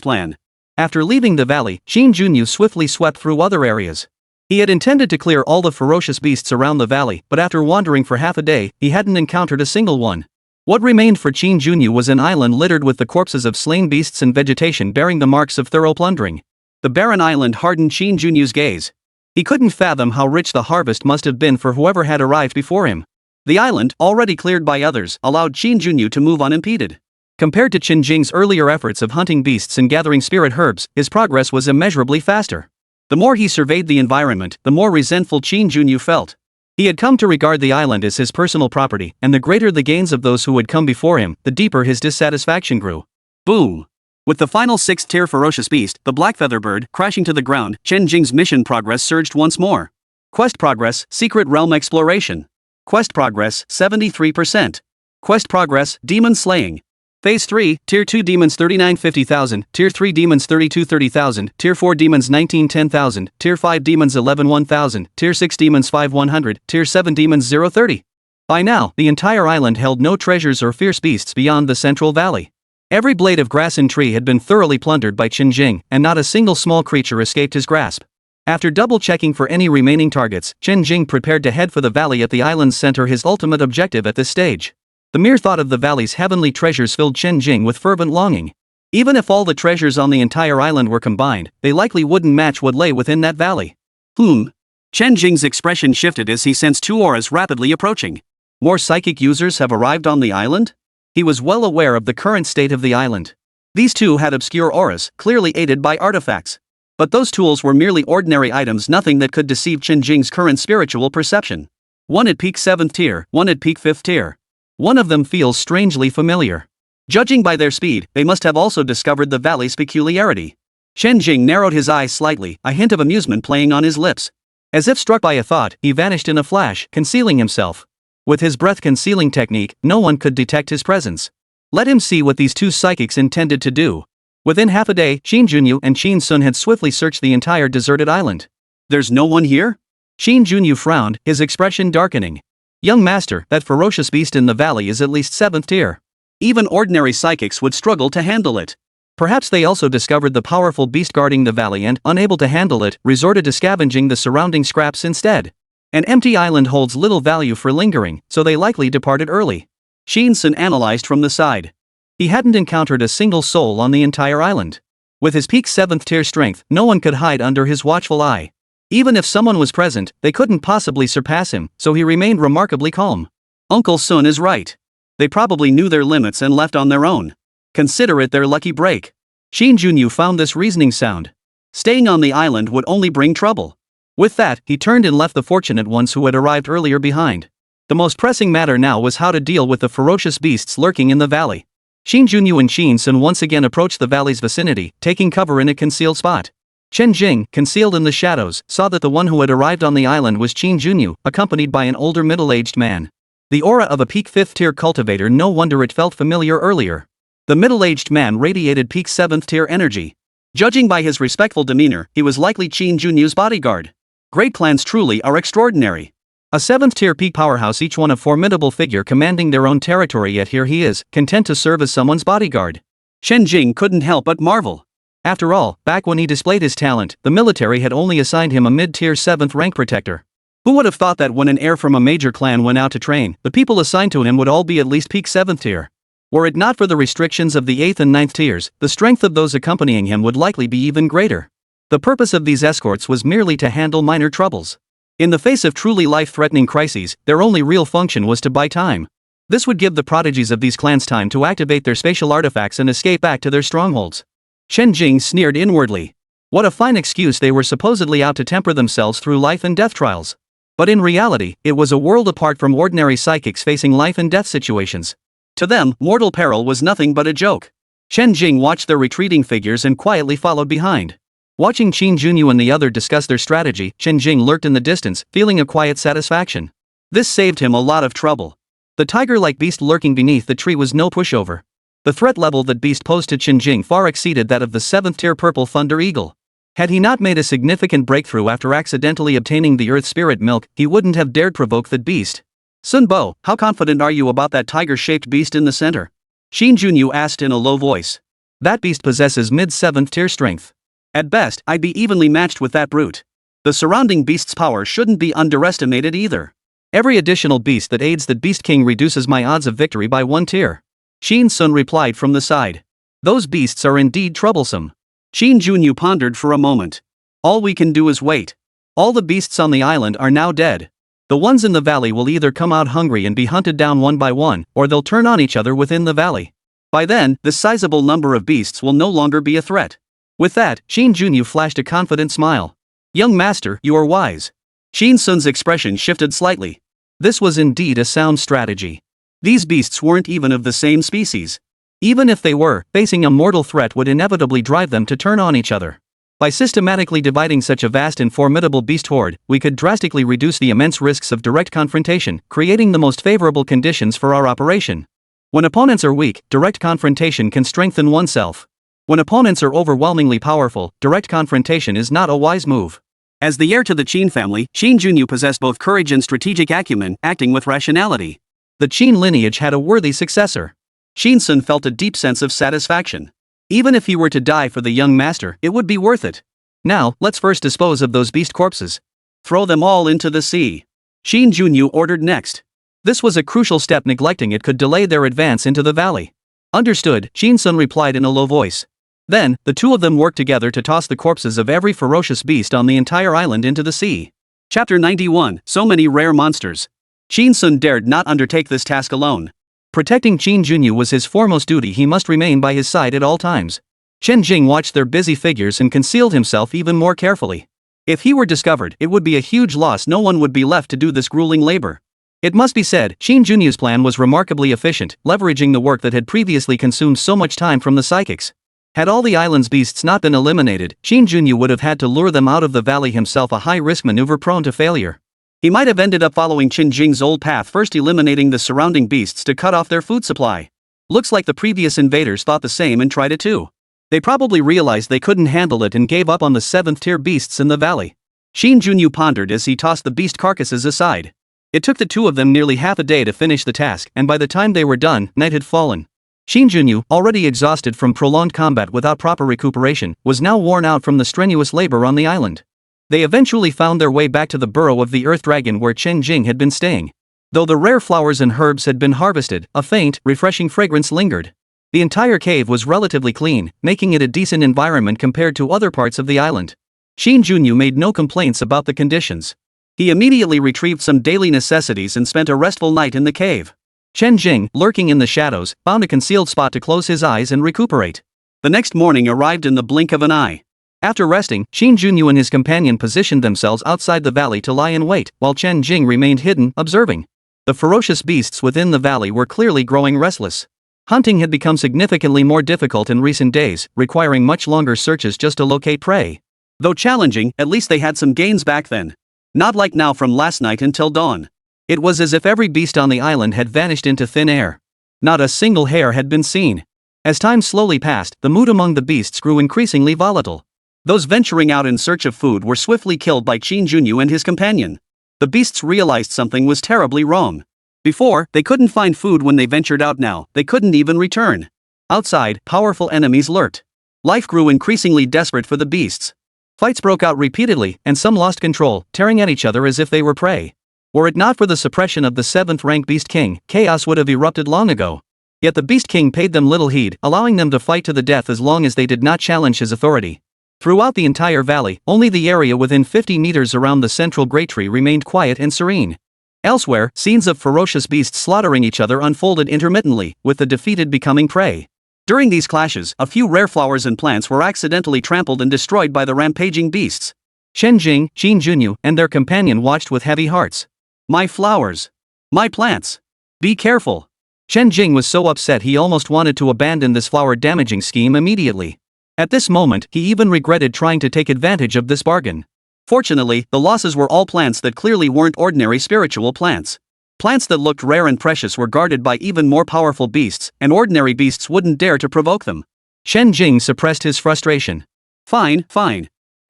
Plan. After leaving the valley, Chen Jing swiftly swept through other areas. He had intended to clear all the ferocious beasts around the valley, but after wandering for half a day, he hadn't encountered a single one. What remained for Chen Jing was an island littered with the corpses of slain beasts and vegetation bearing the marks of thorough plundering. The barren island hardened Chen Jing's gaze. He couldn't fathom how rich the harvest must have been for whoever had arrived before him. The island, already cleared by others, allowed Chen Jing to move unimpeded. Compared to Chen Jing's earlier efforts of hunting beasts and gathering spirit herbs, his progress was immeasurably faster. The more he surveyed the environment, the more resentful Chen Jing felt. He had come to regard the island as his personal property, and the greater the gains of those who had come before him, the deeper his dissatisfaction grew. Boom! With the final 6th tier ferocious beast, the black feather bird, crashing to the ground, Chen Jing's mission progress surged once more. Quest progress, Secret Realm Exploration. Quest progress, 73%. Quest progress, Demon Slaying. Phase 3, Tier 2 Demons 39,50,000, Tier 3 Demons 32,30,000, Tier 4 Demons 19,10,000, Tier 5 Demons 11,1,000, Tier 6 Demons 5,100, Tier 7 Demons 0,30. By now, the entire island held no treasures or fierce beasts beyond the central valley. Every blade of grass and tree had been thoroughly plundered by Chen Jing, and not a single small creature escaped his grasp. After double-checking for any remaining targets, Chen Jing prepared to head for the valley at the island's center, his ultimate objective at this stage. The mere thought of the valley's heavenly treasures filled Chen Jing with fervent longing. Even if all the treasures on the entire island were combined, they likely wouldn't match what lay within that valley. Chen Jing's expression shifted as he sensed 2 auras rapidly approaching. More psychic users have arrived on the island? He was well aware of the current state of the island. These 2 had obscure auras, clearly aided by artifacts. But those tools were merely ordinary items, nothing that could deceive Chen Jing's current spiritual perception. One at peak 7th tier, one at peak 5th tier. One of them feels strangely familiar. Judging by their speed, they must have also discovered the valley's peculiarity. Chen Jing narrowed his eyes slightly, a hint of amusement playing on his lips. As if struck by a thought, he vanished in a flash, concealing himself. With his breath-concealing technique, no one could detect his presence. Let him see what these 2 psychics intended to do. Within half a day, Chen Jing and Chen Sun had swiftly searched the entire deserted island. There's no one here? Chen Jing frowned, his expression darkening. Young master, that ferocious beast in the valley is at least 7th tier. Even ordinary psychics would struggle to handle it. Perhaps they also discovered the powerful beast guarding the valley and, unable to handle it, resorted to scavenging the surrounding scraps instead. An empty island holds little value for lingering, so they likely departed early. Chen Sun analyzed from the side. He hadn't encountered a single soul on the entire island. With his peak 7th tier strength, no one could hide under his watchful eye. Even if someone was present, they couldn't possibly surpass him, so he remained remarkably calm. Uncle Sun is right. They probably knew their limits and left on their own. Consider it their lucky break. Chen Jing found this reasoning sound. Staying on the island would only bring trouble. With that, he turned and left the fortunate ones who had arrived earlier behind. The most pressing matter now was how to deal with the ferocious beasts lurking in the valley. Chen Jing and Chen Sun once again approached the valley's vicinity, taking cover in a concealed spot. Chen Jing, concealed in the shadows, saw that the one who had arrived on the island was Chen Jing, accompanied by an older middle-aged man. The aura of a peak 5th tier cultivator, no wonder it felt familiar earlier. The middle-aged man radiated peak 7th tier energy. Judging by his respectful demeanor, he was likely Chen Jing's bodyguard. Great clans truly are extraordinary. A 7th tier peak powerhouse, each one a formidable figure commanding their own territory, yet here he is, content to serve as someone's bodyguard. Chen Jing couldn't help but marvel. After all, back when he displayed his talent, the military had only assigned him a mid-tier 7th rank protector. Who would have thought that when an heir from a major clan went out to train, the people assigned to him would all be at least peak 7th tier? Were it not for the restrictions of the 8th and 9th tiers, the strength of those accompanying him would likely be even greater. The purpose of these escorts was merely to handle minor troubles. In the face of truly life-threatening crises, their only real function was to buy time. This would give the prodigies of these clans time to activate their spatial artifacts and escape back to their strongholds. Chen Jing sneered inwardly. What a fine excuse, they were supposedly out to temper themselves through life and death trials. But in reality, it was a world apart from ordinary psychics facing life and death situations. To them, mortal peril was nothing but a joke. Chen Jing watched their retreating figures and quietly followed behind. Watching Chen Jing and the other discuss their strategy, Chen Jing lurked in the distance, feeling a quiet satisfaction. This saved him a lot of trouble. The tiger-like beast lurking beneath the tree was no pushover. The threat level that beast posed to Chen Jing far exceeded that of the 7th tier purple thunder eagle. Had he not made a significant breakthrough after accidentally obtaining the earth spirit milk, he wouldn't have dared provoke that beast. Sun Bo, how confident are you about that tiger-shaped beast in the center? Chen Jing asked in a low voice. That beast possesses mid-7th tier strength. At best, I'd be evenly matched with that brute. The surrounding beast's power shouldn't be underestimated either. Every additional beast that aids the Beast King reduces my odds of victory by 1 tier. Chen Sun replied from the side. Those beasts are indeed troublesome. Chen Jing pondered for a moment. All we can do is wait. All the beasts on the island are now dead. The ones in the valley will either come out hungry and be hunted down one by one, or they'll turn on each other within the valley. By then, this sizable number of beasts will no longer be a threat. With that, Chen Jing flashed a confident smile. Young master, you are wise. Chen Sun's expression shifted slightly. This was indeed a sound strategy. These beasts weren't even of the same species. Even if they were, facing a mortal threat would inevitably drive them to turn on each other. By systematically dividing such a vast and formidable beast horde, we could drastically reduce the immense risks of direct confrontation, creating the most favorable conditions for our operation. When opponents are weak, direct confrontation can strengthen oneself. When opponents are overwhelmingly powerful, direct confrontation is not a wise move. As the heir to the Qin family, Chen Jing possessed both courage and strategic acumen, acting with rationality. The Qin lineage had a worthy successor. Chen Sun felt a deep sense of satisfaction. Even if he were to die for the young master, it would be worth it. Now, let's first dispose of those beast corpses. Throw them all into the sea. Chen Jing ordered next. This was a crucial step, neglecting it could delay their advance into the valley. Understood, Chen Sun replied in a low voice. Then, the two of them worked together to toss the corpses of every ferocious beast on the entire island into the sea. Chapter 91, So Many Rare Monsters. Chen Sun dared not undertake this task alone. Protecting Chen Jing was his foremost duty. He must remain by his side at all times. Chen Jing watched their busy figures and concealed himself even more carefully. If he were discovered, it would be a huge loss. No one would be left to do this grueling labor. It must be said, Chen Jing's plan was remarkably efficient, leveraging the work that had previously consumed so much time from the psychics. Had all the island's beasts not been eliminated, Chen Jing would have had to lure them out of the valley himself, a high-risk maneuver prone to failure. He might have ended up following Chen Jing's old path, first eliminating the surrounding beasts to cut off their food supply. Looks like the previous invaders thought the same and tried it too. They probably realized they couldn't handle it and gave up on the 7th-tier beasts in the valley. Chen Jing pondered as he tossed the beast carcasses aside. It took the two of them nearly half a day to finish the task, and by the time they were done, night had fallen. Chen Jing, already exhausted from prolonged combat without proper recuperation, was now worn out from the strenuous labor on the island. They eventually found their way back to the burrow of the Earth Dragon where Chen Jing had been staying. Though the rare flowers and herbs had been harvested, a faint, refreshing fragrance lingered. The entire cave was relatively clean, making it a decent environment compared to other parts of the island. Chen Jing made no complaints about the conditions. He immediately retrieved some daily necessities and spent a restful night in the cave. Chen Jing, lurking in the shadows, found a concealed spot to close his eyes and recuperate. The next morning arrived in the blink of an eye. After resting, Chen Jing and his companion positioned themselves outside the valley to lie in wait, while Chen Jing remained hidden, observing. The ferocious beasts within the valley were clearly growing restless. Hunting had become significantly more difficult in recent days, requiring much longer searches just to locate prey. Though challenging, at least they had some gains back then. Not like now from last night until dawn. It was as if every beast on the island had vanished into thin air. Not a single hair had been seen. As time slowly passed, the mood among the beasts grew increasingly volatile. Those venturing out in search of food were swiftly killed by Chen Jing and his companion. The beasts realized something was terribly wrong. Before, they couldn't find food when they ventured out. Now, they couldn't even return. Outside, powerful enemies lurked. Life grew increasingly desperate for the beasts. Fights broke out repeatedly, and some lost control, tearing at each other as if they were prey. Were it not for the suppression of the 7th-rank Beast King, chaos would have erupted long ago. Yet the Beast King paid them little heed, allowing them to fight to the death as long as they did not challenge his authority. Throughout the entire valley, only the area within 50 meters around the central great tree remained quiet and serene. Elsewhere, scenes of ferocious beasts slaughtering each other unfolded intermittently, with the defeated becoming prey. During these clashes, a few rare flowers and plants were accidentally trampled and destroyed by the rampaging beasts. Chen Jing, Chen Jing, and their companion watched with heavy hearts. My flowers. My plants. Be careful. Chen Jing was so upset he almost wanted to abandon this flower-damaging scheme immediately. At this moment, he even regretted trying to take advantage of this bargain. Fortunately, the losses were all plants that clearly weren't ordinary spiritual plants. Plants that looked rare and precious were guarded by even more powerful beasts, and ordinary beasts wouldn't dare to provoke them. Chen Jing suppressed his frustration. Fine.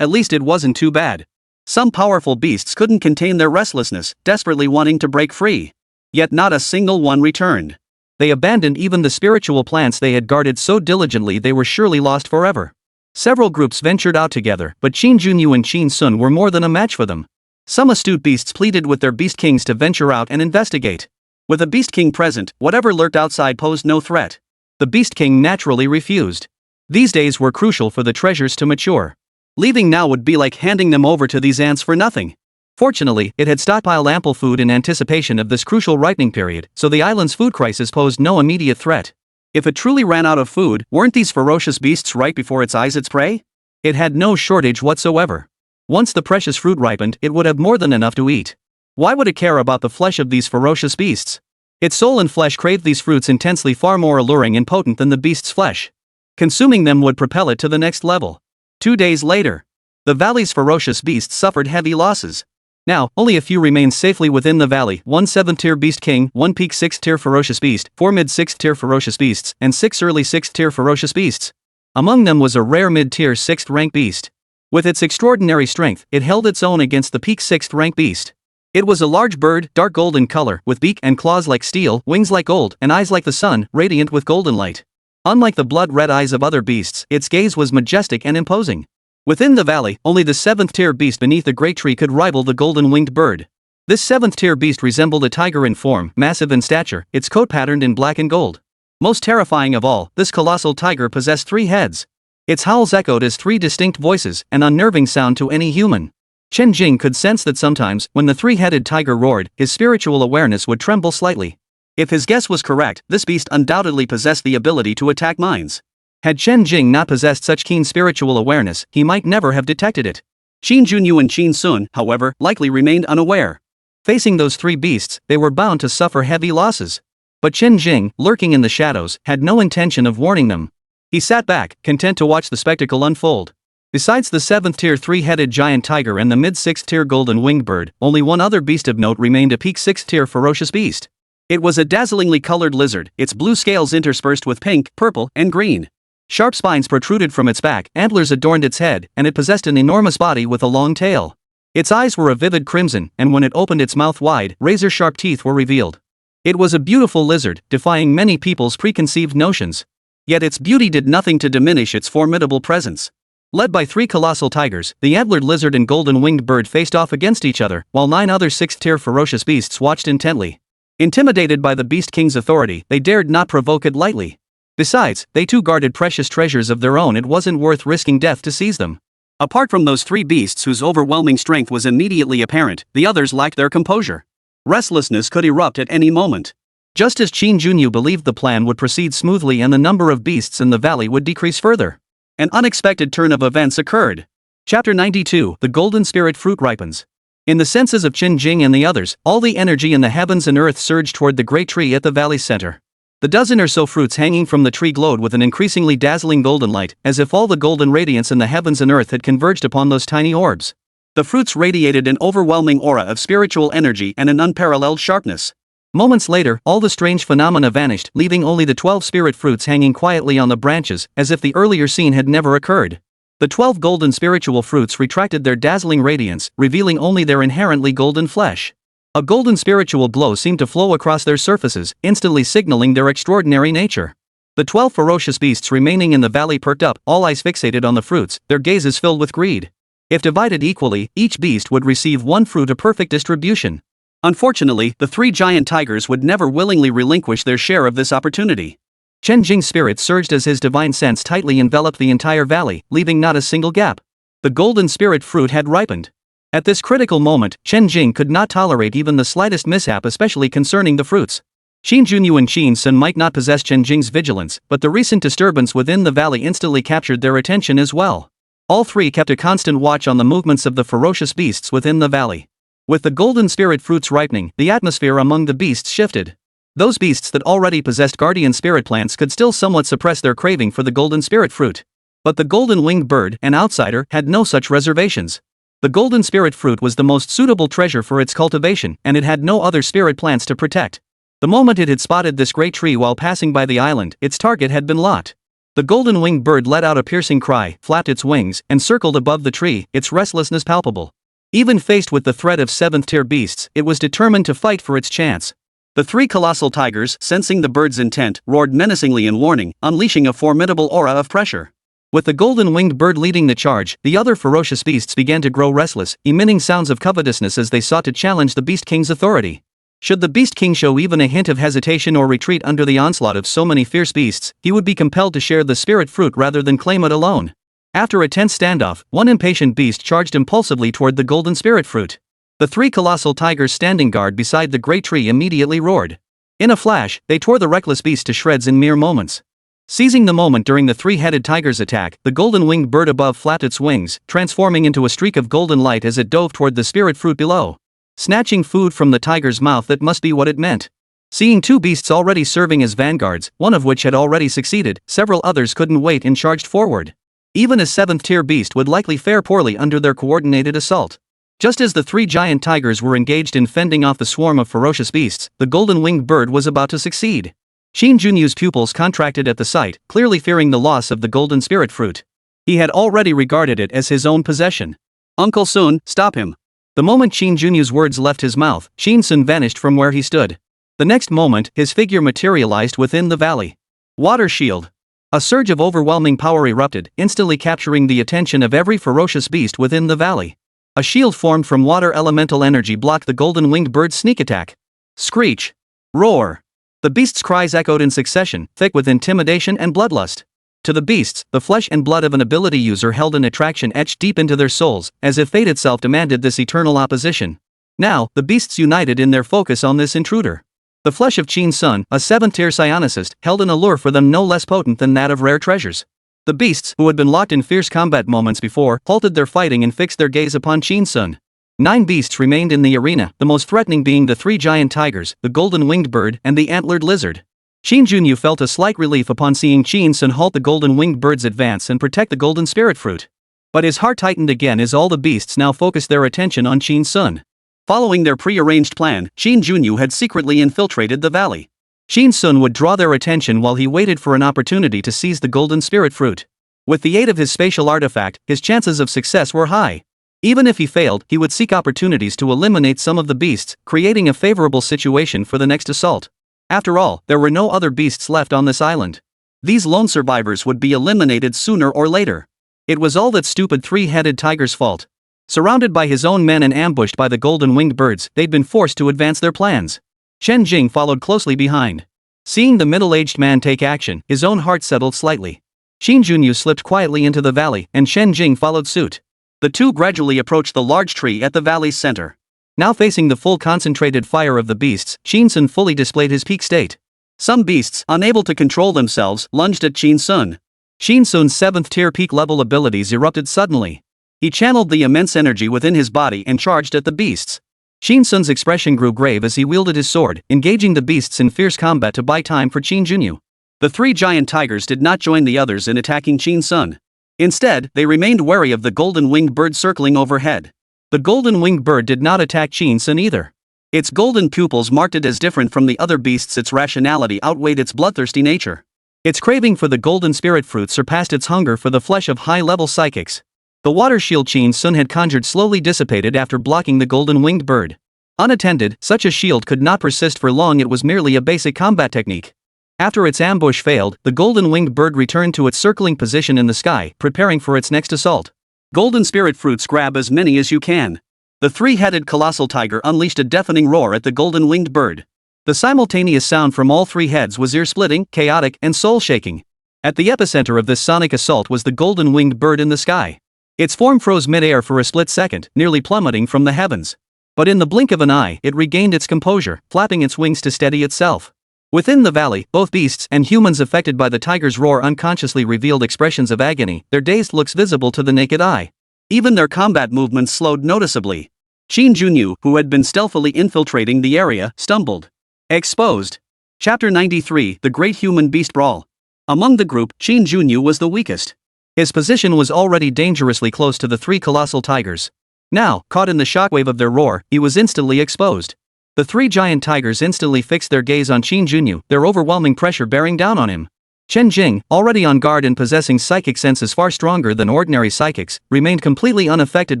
At least it wasn't too bad. Some powerful beasts couldn't contain their restlessness, desperately wanting to break free. Yet not a single one returned. They abandoned even the spiritual plants they had guarded so diligently they were surely lost forever. Several groups ventured out together, but Chen Jing and Chen Sun were more than a match for them. Some astute beasts pleaded with their beast kings to venture out and investigate. With a beast king present, whatever lurked outside posed no threat. The beast king naturally refused. These days were crucial for the treasures to mature. Leaving now would be like handing them over to these ants for nothing. Fortunately, it had stockpiled ample food in anticipation of this crucial ripening period, so the island's food crisis posed no immediate threat. If it truly ran out of food, weren't these ferocious beasts right before its eyes its prey? It had no shortage whatsoever. Once the precious fruit ripened, it would have more than enough to eat. Why would it care about the flesh of these ferocious beasts? Its soul and flesh craved these fruits intensely, far more alluring and potent than the beast's flesh. Consuming them would propel it to the next level. 2 days later, the valley's ferocious beasts suffered heavy losses. Now, only a few remained safely within the valley: 1 7th tier beast king, 1 peak 6th tier ferocious beast, 4 mid 6th tier ferocious beasts, and 6 early 6th tier ferocious beasts. Among them was a rare mid-tier 6th rank beast. With its extraordinary strength, it held its own against the peak 6th rank beast. It was a large bird, dark gold in color, with beak and claws like steel, wings like gold, and eyes like the sun, radiant with golden light. Unlike the blood-red eyes of other beasts, its gaze was majestic and imposing. Within the valley, only the 7th tier beast beneath the great tree could rival the golden-winged bird. This 7th tier beast resembled a tiger in form, massive in stature, its coat patterned in black and gold. Most terrifying of all, this colossal tiger possessed 3 heads. Its howls echoed as 3 distinct voices, an unnerving sound to any human. Chen Jing could sense that sometimes, when the 3-headed tiger roared, his spiritual awareness would tremble slightly. If his guess was correct, this beast undoubtedly possessed the ability to attack minds. Had Chen Jing not possessed such keen spiritual awareness, he might never have detected it. Qin Junyu and Qin Sun, however, likely remained unaware. Facing those 3 beasts, they were bound to suffer heavy losses. But Chen Jing, lurking in the shadows, had no intention of warning them. He sat back, content to watch the spectacle unfold. Besides the 7th tier 3-headed giant tiger and the mid 6th tier golden winged bird, only one other beast of note remained: a peak 6th tier ferocious beast. It was a dazzlingly colored lizard, its blue scales interspersed with pink, purple, and green. Sharp spines protruded from its back, antlers adorned its head, and it possessed an enormous body with a long tail. Its eyes were a vivid crimson, and when it opened its mouth wide, razor-sharp teeth were revealed. It was a beautiful lizard, defying many people's preconceived notions. Yet its beauty did nothing to diminish its formidable presence. Led by 3 colossal tigers, the antlered lizard and golden-winged bird faced off against each other, while 9 other 6th-tier ferocious beasts watched intently. Intimidated by the Beast King's authority, they dared not provoke it lightly. Besides, they too guarded precious treasures of their own. It wasn't worth risking death to seize them. Apart from those 3 beasts whose overwhelming strength was immediately apparent, the others lacked their composure. Restlessness could erupt at any moment. Just as Qin Junyu believed the plan would proceed smoothly and the number of beasts in the valley would decrease further, an unexpected turn of events occurred. Chapter 92: The Golden Spirit Fruit Ripens. In the senses of Chen Jing and the others, all the energy in the heavens and earth surged toward the great tree at the valley's center. The dozen or so fruits hanging from the tree glowed with an increasingly dazzling golden light, as if all the golden radiance in the heavens and earth had converged upon those tiny orbs. The fruits radiated an overwhelming aura of spiritual energy and an unparalleled sharpness. Moments later, all the strange phenomena vanished, leaving only the 12 spirit fruits hanging quietly on the branches, as if the earlier scene had never occurred. The 12 golden spiritual fruits retracted their dazzling radiance, revealing only their inherently golden flesh. A golden spiritual glow seemed to flow across their surfaces, instantly signaling their extraordinary nature. The 12 ferocious beasts remaining in the valley perked up, all eyes fixated on the fruits, their gazes filled with greed. If divided equally, each beast would receive 1 fruit, a perfect distribution. Unfortunately, the 3 giant tigers would never willingly relinquish their share of this opportunity. Chen Jing's spirit surged as his divine sense tightly enveloped the entire valley, leaving not a single gap. The golden spirit fruit had ripened. At this critical moment, Chen Jing could not tolerate even the slightest mishap, especially concerning the fruits. Qin Junyu and Qin Sun might not possess Chen Jing's vigilance, but the recent disturbance within the valley instantly captured their attention as well. All 3 kept a constant watch on the movements of the ferocious beasts within the valley. With the golden spirit fruits ripening, the atmosphere among the beasts shifted. Those beasts that already possessed guardian spirit plants could still somewhat suppress their craving for the golden spirit fruit. But the golden winged bird, an outsider, had no such reservations. The golden spirit fruit was the most suitable treasure for its cultivation, and it had no other spirit plants to protect. The moment it had spotted this great tree while passing by the island, its target had been locked. The golden winged bird let out a piercing cry, flapped its wings, and circled above the tree, its restlessness palpable. Even faced with the threat of 7th-tier beasts, it was determined to fight for its chance. The 3 colossal tigers, sensing the bird's intent, roared menacingly in warning, unleashing a formidable aura of pressure. With the golden-winged bird leading the charge, the other ferocious beasts began to grow restless, emitting sounds of covetousness as they sought to challenge the Beast King's authority. Should the Beast King show even a hint of hesitation or retreat under the onslaught of so many fierce beasts, he would be compelled to share the spirit fruit rather than claim it alone. After a tense standoff, one impatient beast charged impulsively toward the golden spirit fruit. The 3 colossal tigers standing guard beside the great tree immediately roared. In a flash, they tore the reckless beast to shreds in mere moments. Seizing the moment during the three-headed tiger's attack, the golden-winged bird above flapped its wings, transforming into a streak of golden light as it dove toward the spirit fruit below. Snatching food from the tiger's mouth, that must be what it meant. Seeing two beasts already serving as vanguards, one of which had already succeeded, several others couldn't wait and charged forward. Even a 7th-tier beast would likely fare poorly under their coordinated assault. Just as the three giant tigers were engaged in fending off the swarm of ferocious beasts, the golden-winged bird was about to succeed. Chen Jing's pupils contracted at the sight, clearly fearing the loss of the golden spirit fruit. He had already regarded it as his own possession. "Uncle Sun, stop him." The moment Chen Jing's words left his mouth, Chen Sun vanished from where he stood. The next moment, his figure materialized within the valley. Water shield. A surge of overwhelming power erupted, instantly capturing the attention of every ferocious beast within the valley. A shield formed from water elemental energy blocked the golden-winged bird's sneak attack. Screech. Roar. The beasts' cries echoed in succession, thick with intimidation and bloodlust. To the beasts, the flesh and blood of an ability user held an attraction etched deep into their souls, as if fate itself demanded this eternal opposition. Now, the beasts united in their focus on this intruder. The flesh of Chen Sun, a 7th-tier psionicist, held an allure for them no less potent than that of rare treasures. The beasts, who had been locked in fierce combat moments before, halted their fighting and fixed their gaze upon Chen Sun. 9 beasts remained in the arena, the most threatening being the 3 giant tigers, the golden-winged bird, and the antlered lizard. Chen Jing felt a slight relief upon seeing Chen Sun halt the golden-winged bird's advance and protect the golden spirit fruit. But his heart tightened again as all the beasts now focused their attention on Chen Sun. Following their pre-arranged plan, Chen Jing had secretly infiltrated the valley. Chen Sun would draw their attention while he waited for an opportunity to seize the golden spirit fruit. With the aid of his spatial artifact, his chances of success were high. Even if he failed, he would seek opportunities to eliminate some of the beasts, creating a favorable situation for the next assault. After all, there were no other beasts left on this island. These lone survivors would be eliminated sooner or later. It was all that stupid three-headed tiger's fault. Surrounded by his own men and ambushed by the golden-winged birds, they'd been forced to advance their plans. Chen Jing followed closely behind. Seeing the middle-aged man take action, his own heart settled slightly. Chen Jing slipped quietly into the valley, and Chen Jing followed suit. The two gradually approached the large tree at the valley's center. Now facing the full concentrated fire of the beasts, Chen Sun fully displayed his peak state. Some beasts, unable to control themselves, lunged at Chen Sun. Chen Sun's 7th-tier peak-level abilities erupted suddenly. He channeled the immense energy within his body and charged at the beasts. Chen Sun's expression grew grave as he wielded his sword, engaging the beasts in fierce combat to buy time for Chen Jing. The 3 giant tigers did not join the others in attacking Chen Sun. Instead, they remained wary of the golden-winged bird circling overhead. The golden-winged bird did not attack Chen Sun either. Its golden pupils marked it as different from the other beasts. Its rationality outweighed its bloodthirsty nature. Its craving for the golden spirit fruit surpassed its hunger for the flesh of high-level psychics. The water shield Chen Sun had conjured slowly dissipated after blocking the golden-winged bird. Unattended, such a shield could not persist for long. It was merely a basic combat technique. After its ambush failed, the golden-winged bird returned to its circling position in the sky, preparing for its next assault. Golden spirit fruits, grab as many as you can. The 3-headed colossal tiger unleashed a deafening roar at the golden-winged bird. The simultaneous sound from all 3 heads was ear-splitting, chaotic, and soul-shaking. At the epicenter of this sonic assault was the golden-winged bird in the sky. Its form froze mid-air for a split second, nearly plummeting from the heavens. But in the blink of an eye, it regained its composure, flapping its wings to steady itself. Within the valley, both beasts and humans affected by the tiger's roar unconsciously revealed expressions of agony, their dazed looks visible to the naked eye. Even their combat movements slowed noticeably. Chen Jing, who had been stealthily infiltrating the area, stumbled. Exposed. Chapter 93, The Great Human-Beast Brawl. Among the group, Chen Jing was the weakest. His position was already dangerously close to the 3 colossal tigers. Now, caught in the shockwave of their roar, he was instantly exposed. The 3 giant tigers instantly fixed their gaze on Chen Jing, their overwhelming pressure bearing down on him. Chen Jing, already on guard and possessing psychic senses far stronger than ordinary psychics, remained completely unaffected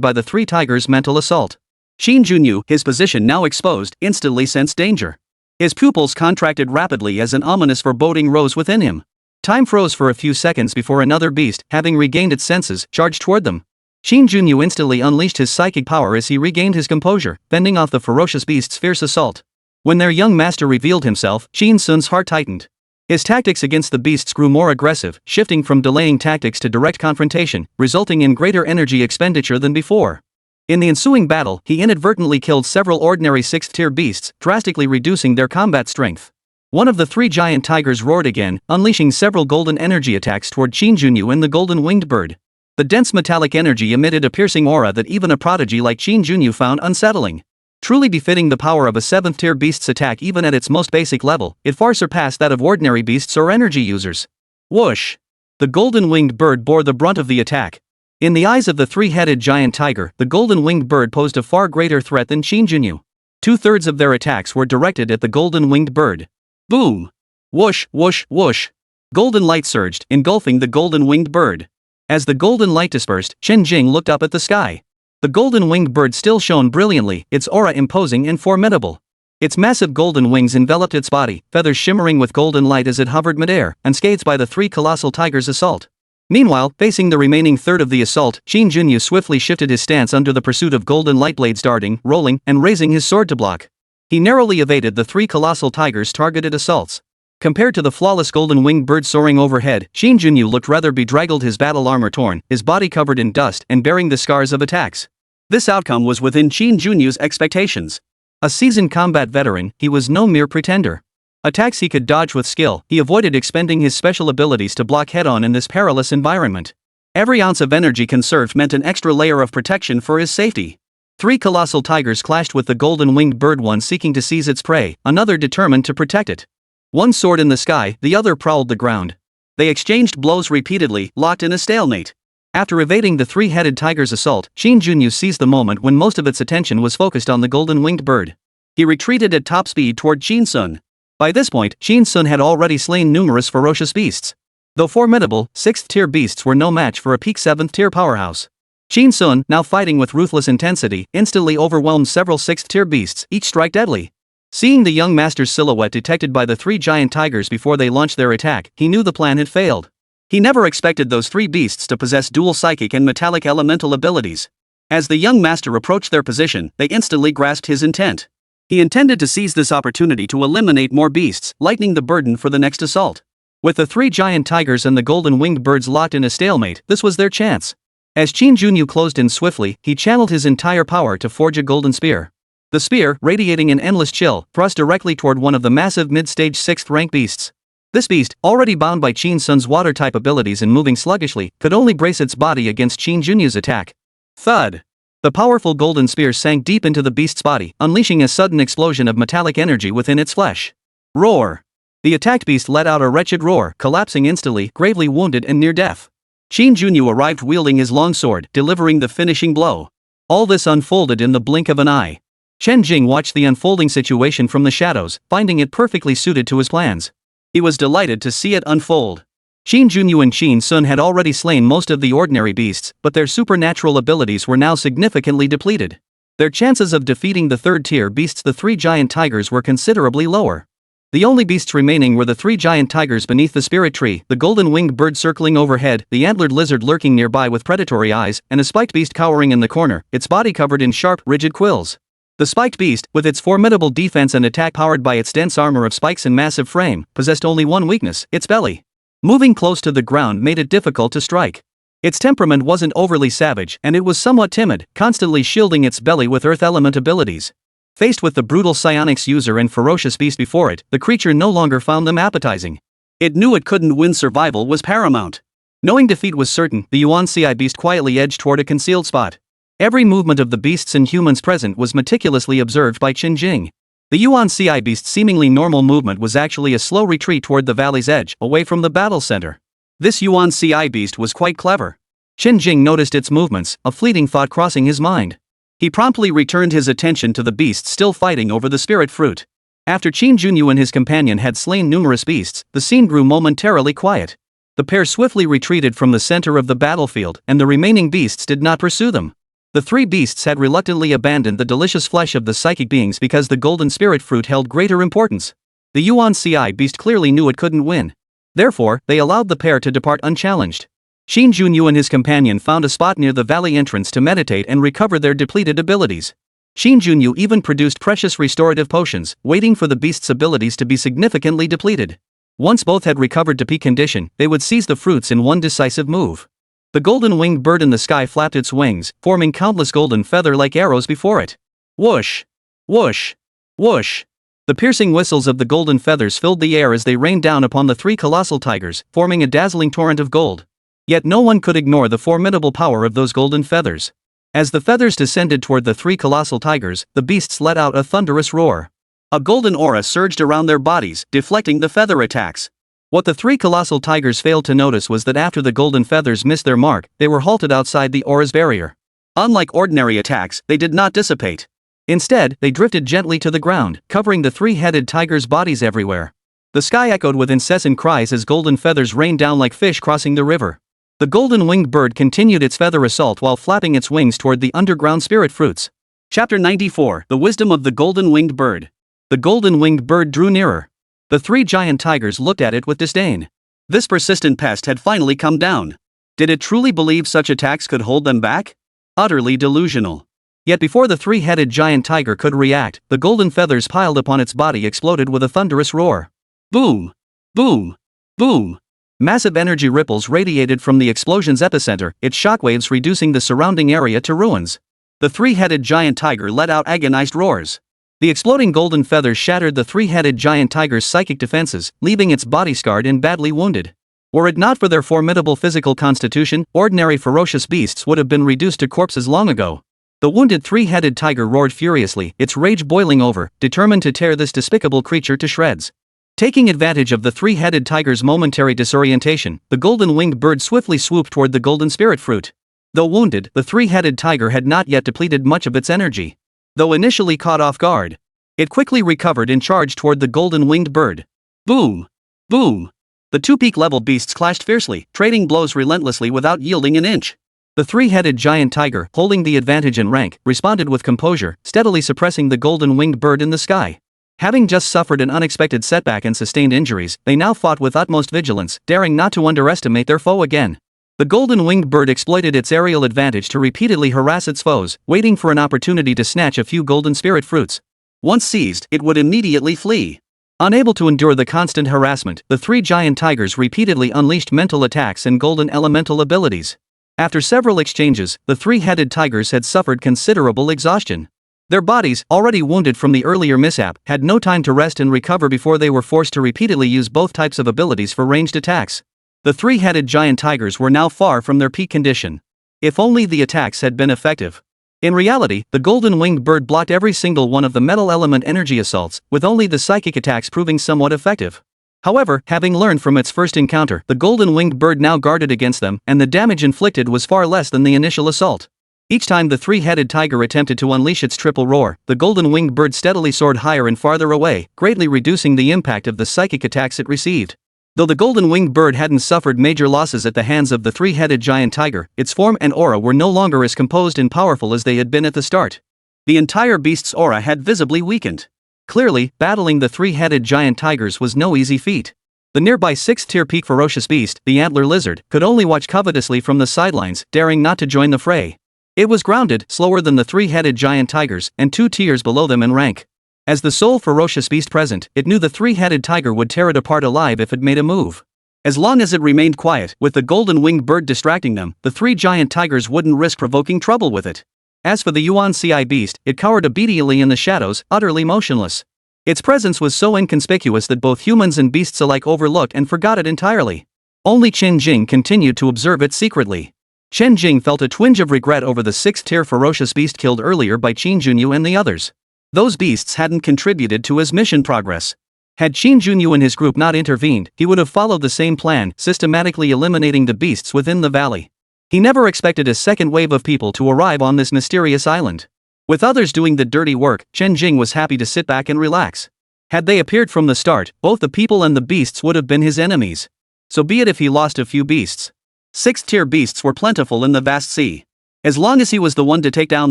by the 3 tigers' mental assault. Chen Jing, his position now exposed, instantly sensed danger. His pupils contracted rapidly as an ominous foreboding rose within him. Time froze for a few seconds before another beast, having regained its senses, charged toward them. Chen Jing instantly unleashed his psychic power as he regained his composure, fending off the ferocious beast's fierce assault. When their young master revealed himself, Chen Sun's heart tightened. His tactics against the beasts grew more aggressive, shifting from delaying tactics to direct confrontation, resulting in greater energy expenditure than before. In the ensuing battle, he inadvertently killed several ordinary 6th-tier beasts, drastically reducing their combat strength. One of the three giant tigers roared again, unleashing several golden energy attacks toward Chen Jing and the golden-winged bird. The dense metallic energy emitted a piercing aura that even a prodigy like Chen Jing found unsettling. Truly befitting the power of a 7th-tier beast's attack even at its most basic level, it far surpassed that of ordinary beasts or energy users. Whoosh! The golden-winged bird bore the brunt of the attack. In the eyes of the three-headed giant tiger, the golden-winged bird posed a far greater threat than Chen Jing. 2/3 of their attacks were directed at the golden-winged bird. Boom! Whoosh, whoosh, whoosh! Golden light surged, engulfing the golden-winged bird. As the golden light dispersed, Chen Jing looked up at the sky. The golden-winged bird still shone brilliantly, its aura imposing and formidable. Its massive golden wings enveloped its body, feathers shimmering with golden light as it hovered midair, unscathed by the three colossal tigers' assault. Meanwhile, facing the remaining third of the assault, Chen Jing swiftly shifted his stance under the pursuit of golden light blades darting, rolling, and raising his sword to block. He narrowly evaded the three colossal tigers' targeted assaults. Compared to the flawless golden-winged bird soaring overhead, Chen Jing looked rather bedraggled, his battle armor torn, his body covered in dust and bearing the scars of attacks. This outcome was within Chen Jing's expectations. A seasoned combat veteran, he was no mere pretender. Attacks he could dodge with skill, he avoided expending his special abilities to block head-on in this perilous environment. Every ounce of energy conserved meant an extra layer of protection for his safety. Three colossal tigers clashed with the golden-winged bird, one seeking to seize its prey, another determined to protect it. One soared in the sky, the other prowled the ground. They exchanged blows repeatedly, locked in a stalemate. After evading the three-headed tiger's assault, Chen Jing seized the moment when most of its attention was focused on the golden-winged bird. He retreated at top speed toward Chen Jing. By this point, Chen Jing had already slain numerous ferocious beasts. Though formidable, 6th-tier beasts were no match for a peak 7th-tier powerhouse. Chen Jing, now fighting with ruthless intensity, instantly overwhelmed several 6th-tier beasts, each strike deadly. Seeing the young master's silhouette detected by the three giant tigers before they launched their attack, he knew the plan had failed. He never expected those three beasts to possess dual psychic and metallic elemental abilities. As the young master approached their position, they instantly grasped his intent. He intended to seize this opportunity to eliminate more beasts, lightening the burden for the next assault. With the three giant tigers and the golden-winged birds locked in a stalemate, this was their chance. As Chen Jing closed in swiftly, he channeled his entire power to forge a golden spear. The spear, radiating an endless chill, thrust directly toward one of the massive mid-stage 6th-rank beasts. This beast, already bound by Chen Jing's water-type abilities and moving sluggishly, could only brace its body against Chen Jing's attack. Thud! The powerful golden spear sank deep into the beast's body, unleashing a sudden explosion of metallic energy within its flesh. Roar! The attacked beast let out a wretched roar, collapsing instantly, gravely wounded and near death. Chen Jing arrived wielding his long sword, delivering the finishing blow. All this unfolded in the blink of an eye. Chen Jing watched the unfolding situation from the shadows, finding it perfectly suited to his plans. He was delighted to see it unfold. Chen Jing and Chen Jing had already slain most of the ordinary beasts, but their supernatural abilities were now significantly depleted. Their chances of defeating the third-tier beasts, the three giant tigers, were considerably lower. The only beasts remaining were the three giant tigers beneath the spirit tree, the golden-winged bird circling overhead, the antlered lizard lurking nearby with predatory eyes, and a spiked beast cowering in the corner, its body covered in sharp, rigid quills. The spiked beast, with its formidable defense and attack powered by its dense armor of spikes and massive frame, possessed only one weakness: its belly. Moving close to the ground made it difficult to strike. Its temperament wasn't overly savage, and it was somewhat timid, constantly shielding its belly with earth element abilities. Faced with the brutal psionics user and ferocious beast before it, the creature no longer found them appetizing. It knew it couldn't win, survival was paramount. Knowing defeat was certain, the Yuan Ci beast quietly edged toward a concealed spot. Every movement of the beasts and humans present was meticulously observed by Chen Jing. The Yuan Ci beast's seemingly normal movement was actually a slow retreat toward the valley's edge, away from the battle center. This Yuan Ci beast was quite clever. Chen Jing noticed its movements, a fleeting thought crossing his mind. He promptly returned his attention to the beast still fighting over the spirit fruit. After Chen Jing and his companion had slain numerous beasts, the scene grew momentarily quiet. The pair swiftly retreated from the center of the battlefield, and the remaining beasts did not pursue them. The three beasts had reluctantly abandoned the delicious flesh of the psychic beings because the golden spirit fruit held greater importance. The Yuan Ci beast clearly knew it couldn't win. Therefore, they allowed the pair to depart unchallenged. Chen Jing and his companion found a spot near the valley entrance to meditate and recover their depleted abilities. Chen Jing even produced precious restorative potions, waiting for the beast's abilities to be significantly depleted. Once both had recovered to peak condition, they would seize the fruits in one decisive move. The golden-winged bird in the sky flapped its wings, forming countless golden feather-like arrows before it. Whoosh! Whoosh! Whoosh! The piercing whistles of the golden feathers filled the air as they rained down upon the three colossal tigers, forming a dazzling torrent of gold. Yet no one could ignore the formidable power of those golden feathers. As the feathers descended toward the three colossal tigers, the beasts let out a thunderous roar. A golden aura surged around their bodies, deflecting the feather attacks. What the three colossal tigers failed to notice was that after the golden feathers missed their mark, they were halted outside the aura's barrier. Unlike ordinary attacks, they did not dissipate. Instead, they drifted gently to the ground, covering the three-headed tigers' bodies everywhere. The sky echoed with incessant cries as golden feathers rained down like fish crossing the river. The golden-winged bird continued its feather assault while flapping its wings toward the underground spirit fruits. Chapter 94: The Wisdom of the Golden-Winged Bird. The golden-winged bird drew nearer. The three giant tigers looked at it with disdain. This persistent pest had finally come down. Did it truly believe such attacks could hold them back? Utterly delusional. Yet before the three-headed giant tiger could react, the golden feathers piled upon its body exploded with a thunderous roar. Boom! Boom! Boom! Massive energy ripples radiated from the explosion's epicenter, its shockwaves reducing the surrounding area to ruins. The three-headed giant tiger let out agonized roars. The exploding golden feathers shattered the three-headed giant tiger's psychic defenses, leaving its body scarred and badly wounded. Were it not for their formidable physical constitution, ordinary ferocious beasts would have been reduced to corpses long ago. The wounded three-headed tiger roared furiously, its rage boiling over, determined to tear this despicable creature to shreds. Taking advantage of the three-headed tiger's momentary disorientation, the golden-winged bird swiftly swooped toward the golden spirit fruit. Though wounded, the three-headed tiger had not yet depleted much of its energy. Though initially caught off guard, it quickly recovered and charged toward the golden-winged bird. Boom! Boom! The two peak-level beasts clashed fiercely, trading blows relentlessly without yielding an inch. The three-headed giant tiger, holding the advantage in rank, responded with composure, steadily suppressing the golden-winged bird in the sky. Having just suffered an unexpected setback and sustained injuries, they now fought with utmost vigilance, daring not to underestimate their foe again. The golden-winged bird exploited its aerial advantage to repeatedly harass its foes, waiting for an opportunity to snatch a few golden spirit fruits. Once seized, it would immediately flee. Unable to endure the constant harassment, the three giant tigers repeatedly unleashed mental attacks and golden elemental abilities. After several exchanges, the three-headed tigers had suffered considerable exhaustion. Their bodies, already wounded from the earlier mishap, had no time to rest and recover before they were forced to repeatedly use both types of abilities for ranged attacks. The three-headed giant tigers were now far from their peak condition. If only the attacks had been effective. In reality, the golden-winged bird blocked every single one of the metal element energy assaults, with only the psychic attacks proving somewhat effective. However, having learned from its first encounter, the golden-winged bird now guarded against them, and the damage inflicted was far less than the initial assault. Each time the three-headed tiger attempted to unleash its triple roar, the golden-winged bird steadily soared higher and farther away, greatly reducing the impact of the psychic attacks it received. Though the golden-winged bird hadn't suffered major losses at the hands of the three-headed giant tiger, its form and aura were no longer as composed and powerful as they had been at the start. The entire beast's aura had visibly weakened. Clearly, battling the three-headed giant tigers was no easy feat. The nearby sixth-tier peak ferocious beast, the antler lizard, could only watch covetously from the sidelines, daring not to join the fray. It was grounded, slower than the three-headed giant tigers, and 2 tiers below them in rank. As the sole ferocious beast present, it knew the three-headed tiger would tear it apart alive if it made a move. As long as it remained quiet, with the golden-winged bird distracting them, the three giant tigers wouldn't risk provoking trouble with it. As for the Yuan Ci beast, it cowered obediently in the shadows, utterly motionless. Its presence was so inconspicuous that both humans and beasts alike overlooked and forgot it entirely. Only Chen Jing continued to observe it secretly. Chen Jing felt a twinge of regret over the 6th-tier ferocious beast killed earlier by Qin Junyu and the others. Those beasts hadn't contributed to his mission progress. Had Qin Junyu and his group not intervened, he would have followed the same plan, systematically eliminating the beasts within the valley. He never expected a second wave of people to arrive on this mysterious island. With others doing the dirty work, Chen Jing was happy to sit back and relax. Had they appeared from the start, both the people and the beasts would have been his enemies. So be it if he lost a few beasts. 6th-tier beasts were plentiful in the vast sea. As long as he was the one to take down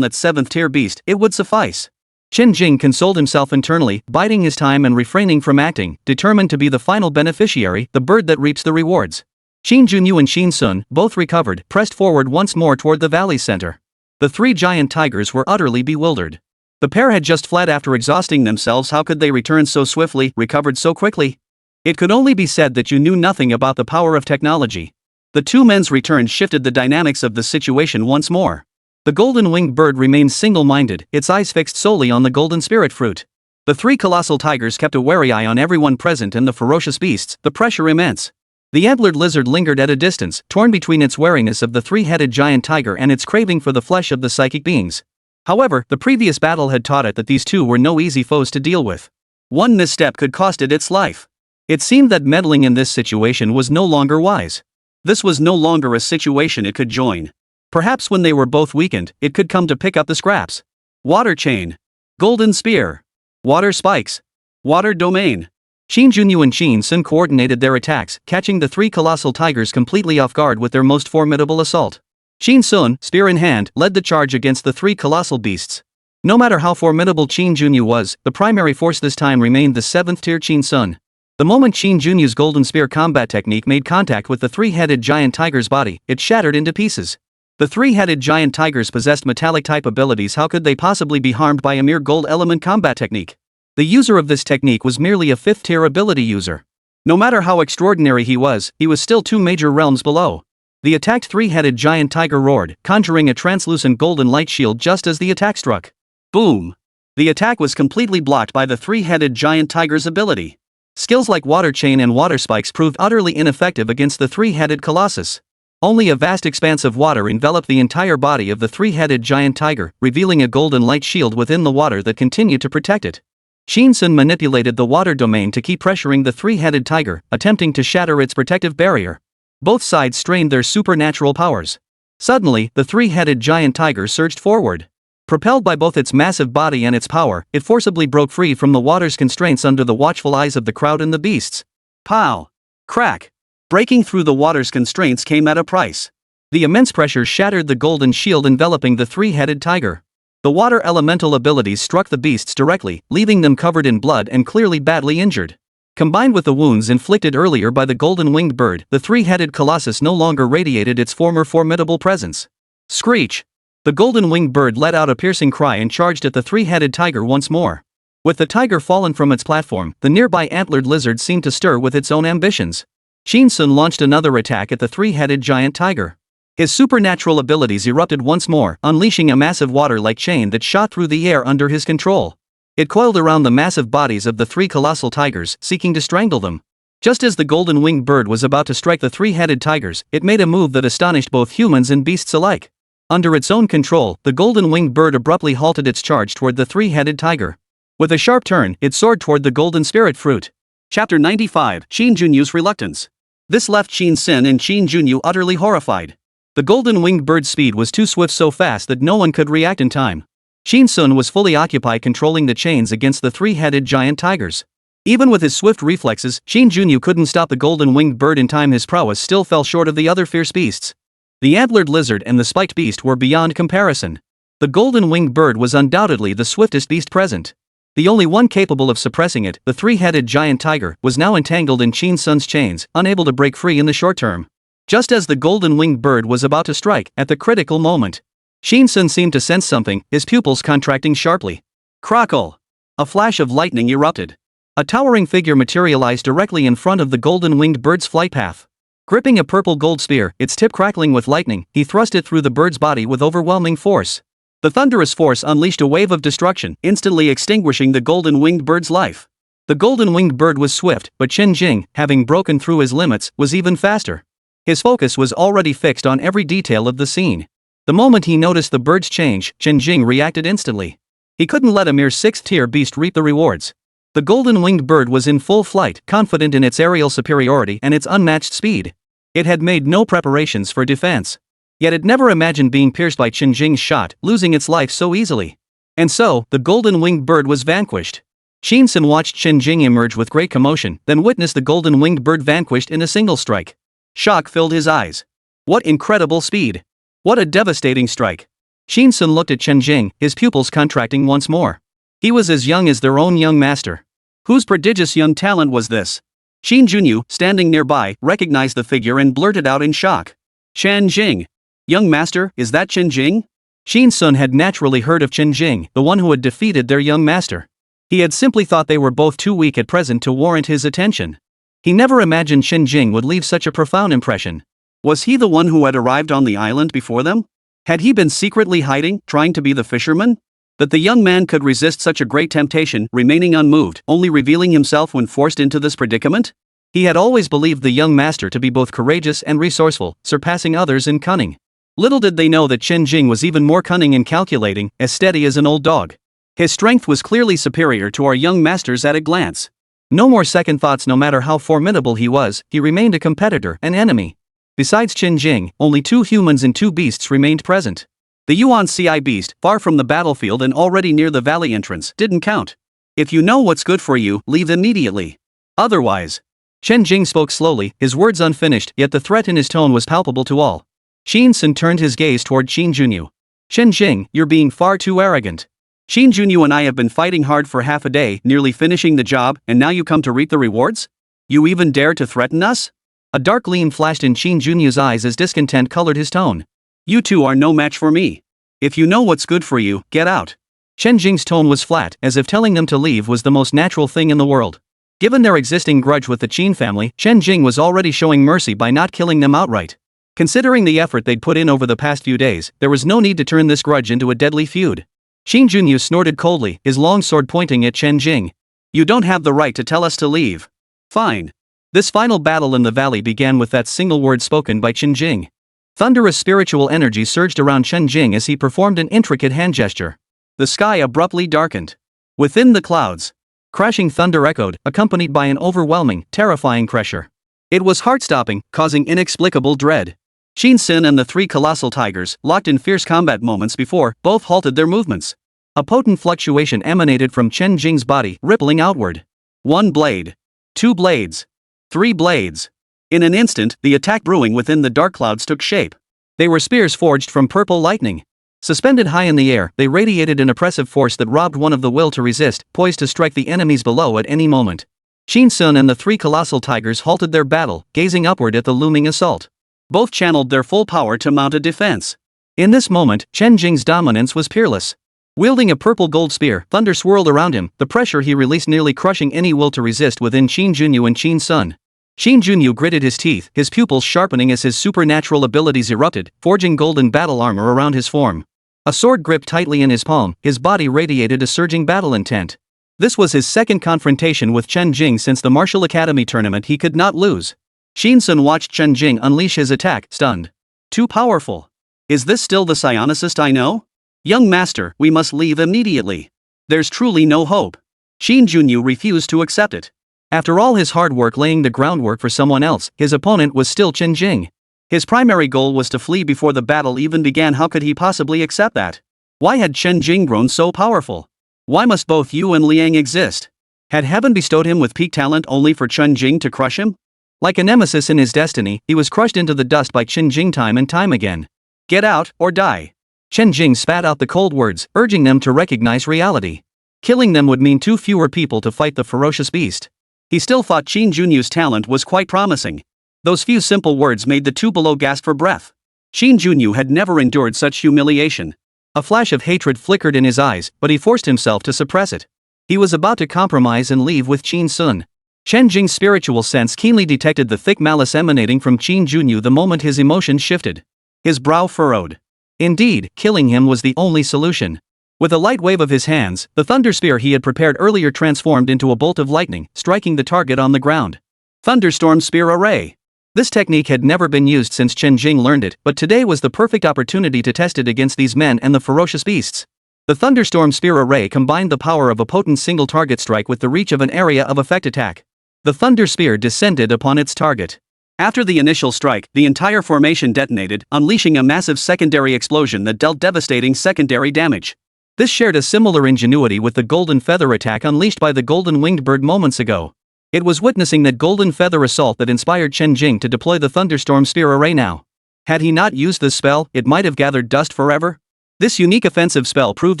that 7th-tier beast, it would suffice. Chen Jing consoled himself internally, biding his time and refraining from acting, determined to be the final beneficiary, the bird that reaps the rewards. Qin Junyu and Qin Sun, both recovered, pressed forward once more toward the valley's center. The three giant tigers were utterly bewildered. The pair had just fled after exhausting themselves. How could they return so swiftly, recovered so quickly? It could only be said that you knew nothing about the power of technology. The two men's return shifted the dynamics of the situation once more. The golden-winged bird remained single-minded, its eyes fixed solely on the golden spirit fruit. The three colossal tigers kept a wary eye on everyone present and the ferocious beasts, the pressure immense. The antlered lizard lingered at a distance, torn between its wariness of the three-headed giant tiger and its craving for the flesh of the psychic beings. However, the previous battle had taught it that these two were no easy foes to deal with. One misstep could cost it its life. It seemed that meddling in this situation was no longer wise. This was no longer a situation it could join. Perhaps when they were both weakened, it could come to pick up the scraps. Water chain. Golden spear. Water spikes. Water domain. Chen Jing and Chen Sun coordinated their attacks, catching the three colossal tigers completely off guard with their most formidable assault. Chen Sun, spear in hand, led the charge against the three colossal beasts. No matter how formidable Chen Jing was, the primary force this time remained the 7th-tier Chen Sun. The moment Chen Jing's golden spear combat technique made contact with the three-headed giant tiger's body, it shattered into pieces. The three-headed giant tigers possessed metallic-type abilities. How could they possibly be harmed by a mere gold element combat technique? The user of this technique was merely a 5th-tier ability user. No matter how extraordinary he was still 2 major realms below. The attacked three-headed giant tiger roared, conjuring a translucent golden light shield just as the attack struck. Boom! The attack was completely blocked by the three-headed giant tiger's ability. Skills like water chain and water spikes proved utterly ineffective against the three-headed colossus. Only a vast expanse of water enveloped the entire body of the three-headed giant tiger, revealing a golden light shield within the water that continued to protect it. Chen Sun manipulated the water domain to keep pressuring the three-headed tiger, attempting to shatter its protective barrier. Both sides strained their supernatural powers. Suddenly, the three-headed giant tiger surged forward. Propelled by both its massive body and its power, it forcibly broke free from the water's constraints under the watchful eyes of the crowd and the beasts. Pow! Crack! Breaking through the water's constraints came at a price. The immense pressure shattered the golden shield enveloping the three-headed tiger. The water elemental abilities struck the beasts directly, leaving them covered in blood and clearly badly injured. Combined with the wounds inflicted earlier by the golden-winged bird, the three-headed colossus no longer radiated its former formidable presence. Screech! The golden-winged bird let out a piercing cry and charged at the three-headed tiger once more. With the tiger fallen from its platform, the nearby antlered lizard seemed to stir with its own ambitions. Chen Sun launched another attack at the three-headed giant tiger. His supernatural abilities erupted once more, unleashing a massive water-like chain that shot through the air under his control. It coiled around the massive bodies of the three colossal tigers, seeking to strangle them. Just as the golden-winged bird was about to strike the three-headed tigers, it made a move that astonished both humans and beasts alike. Under its own control, the golden-winged bird abruptly halted its charge toward the three-headed tiger. With a sharp turn, it soared toward the golden spirit fruit. Chapter 95, Chen Jing's Reluctance. This left Chen Sun and Chen Jing utterly horrified. The golden-winged bird's speed was too swift, so fast that no one could react in time. Chen Sun was fully occupied controlling the chains against the three-headed giant tigers. Even with his swift reflexes, Chen Jing couldn't stop the golden-winged bird in time. His prowess still fell short of the other fierce beasts. The antlered lizard and the spiked beast were beyond comparison. The golden-winged bird was undoubtedly the swiftest beast present. The only one capable of suppressing it, the three-headed giant tiger, was now entangled in Chen Sun's chains, unable to break free in the short term. Just as the golden-winged bird was about to strike, at the critical moment, Chen Sun seemed to sense something, his pupils contracting sharply. Crackle! A flash of lightning erupted. A towering figure materialized directly in front of the golden-winged bird's flight path. Gripping a purple gold spear, its tip crackling with lightning, he thrust it through the bird's body with overwhelming force. The thunderous force unleashed a wave of destruction, instantly extinguishing the golden-winged bird's life. The golden-winged bird was swift, but Chen Jing, having broken through his limits, was even faster. His focus was already fixed on every detail of the scene. The moment he noticed the bird's change, Chen Jing reacted instantly. He couldn't let a mere 6th-tier beast reap the rewards. The golden-winged bird was in full flight, confident in its aerial superiority and its unmatched speed. It had made no preparations for defense. Yet it never imagined being pierced by Chen Jing's shot, losing its life so easily. And so, the golden-winged bird was vanquished. Chen Sun watched Chen Jing emerge with great commotion, then witnessed the golden-winged bird vanquished in a single strike. Shock filled his eyes. What incredible speed! What a devastating strike! Chen Sun looked at Chen Jing, his pupils contracting once more. He was as young as their own young master. Whose prodigious young talent was this? Chen Jing, standing nearby, recognized the figure and blurted out in shock. Chen Jing! Young master, is that Chen Jing? Chen Sun had naturally heard of Chen Jing, the one who had defeated their young master. He had simply thought they were both too weak at present to warrant his attention. He never imagined Chen Jing would leave such a profound impression. Was he the one who had arrived on the island before them? Had he been secretly hiding, trying to be the fisherman? That the young man could resist such a great temptation, remaining unmoved, only revealing himself when forced into this predicament? He had always believed the young master to be both courageous and resourceful, surpassing others in cunning. Little did they know that Chen Jing was even more cunning and calculating, as steady as an old dog. His strength was clearly superior to our young master's at a glance. No more second thoughts. No matter how formidable he was, he remained a competitor, an enemy. Besides Chen Jing, only 2 humans and 2 beasts remained present. The Yuan Ci beast, far from the battlefield and already near the valley entrance, didn't count. If you know what's good for you, leave immediately. Otherwise. Chen Jing spoke slowly, his words unfinished, yet the threat in his tone was palpable to all. Xin Sun turned his gaze toward Chen Jing. Chen Jing, you're being far too arrogant. Chen Jing and I have been fighting hard for half a day, nearly finishing the job, and now you come to reap the rewards? You even dare to threaten us? A dark gleam flashed in Chen Jing's eyes as discontent colored his tone. You two are no match for me. If you know what's good for you, get out. Chen Jing's tone was flat, as if telling them to leave was the most natural thing in the world. Given their existing grudge with the Qin family, Chen Jing was already showing mercy by not killing them outright. Considering the effort they'd put in over the past few days, there was no need to turn this grudge into a deadly feud. Chen Jing snorted coldly, his long sword pointing at Chen Jing. You don't have the right to tell us to leave. Fine. This final battle in the valley began with that single word spoken by Chen Jing. Thunderous spiritual energy surged around Chen Jing as he performed an intricate hand gesture. The sky abruptly darkened. Within the clouds, crashing thunder echoed, accompanied by an overwhelming, terrifying pressure. It was heart-stopping, causing inexplicable dread. Xin Sun and the 3 colossal tigers, locked in fierce combat moments before, both halted their movements. A potent fluctuation emanated from Chen Jing's body, rippling outward. 1 blade. 2 blades. 3 blades. In an instant, the attack brewing within the dark clouds took shape. They were spears forged from purple lightning. Suspended high in the air, they radiated an oppressive force that robbed one of the will to resist, poised to strike the enemies below at any moment. Xin Sun and the 3 colossal tigers halted their battle, gazing upward at the looming assault. Both channeled their full power to mount a defense. In this moment, Chen Jing's dominance was peerless. Wielding a purple gold spear, thunder swirled around him, the pressure he released nearly crushing any will to resist within Chen Jing and Xin Sun. Chen Jing gritted his teeth, his pupils sharpening as his supernatural abilities erupted, forging golden battle armor around his form. A sword gripped tightly in his palm, his body radiated a surging battle intent. This was his second confrontation with Chen Jing since the Martial Academy tournament. He could not lose. Xin Sun watched Chen Jing unleash his attack, stunned. Too powerful. Is this still the psionicist I know? Young master, we must leave immediately. There's truly no hope. Chen Jing refused to accept it. After all his hard work laying the groundwork for someone else, his opponent was still Chen Jing. His primary goal was to flee before the battle even began. How could he possibly accept that? Why had Chen Jing grown so powerful? Why must both Yu and Liang exist? Had heaven bestowed him with peak talent only for Chen Jing to crush him? Like a nemesis in his destiny, he was crushed into the dust by Chen Jing time and time again. Get out, or die. Chen Jing spat out the cold words, urging them to recognize reality. Killing them would mean 2 fewer people to fight the ferocious beast. He still thought Chen Jing's talent was quite promising. Those few simple words made the 2 below gasp for breath. Chen Jing had never endured such humiliation. A flash of hatred flickered in his eyes, but he forced himself to suppress it. He was about to compromise and leave with Xin Sun. Chen Jing's spiritual sense keenly detected the thick malice emanating from Chen Jing the moment his emotions shifted. His brow furrowed. Indeed, killing him was the only solution. With a light wave of his hands, the thunder spear he had prepared earlier transformed into a bolt of lightning, striking the target on the ground. Thunderstorm Spear Array. This technique had never been used since Chen Jing learned it, but today was the perfect opportunity to test it against these men and the ferocious beasts. The Thunderstorm Spear Array combined the power of a potent single target strike with the reach of an area of effect attack. The Thunder Spear descended upon its target. After the initial strike, the entire formation detonated, unleashing a massive secondary explosion that dealt devastating secondary damage. This shared a similar ingenuity with the Golden Feather attack unleashed by the Golden Winged Bird moments ago. It was witnessing that Golden Feather assault that inspired Chen Jing to deploy the Thunderstorm Spear Array now. Had he not used this spell, it might have gathered dust forever. This unique offensive spell proved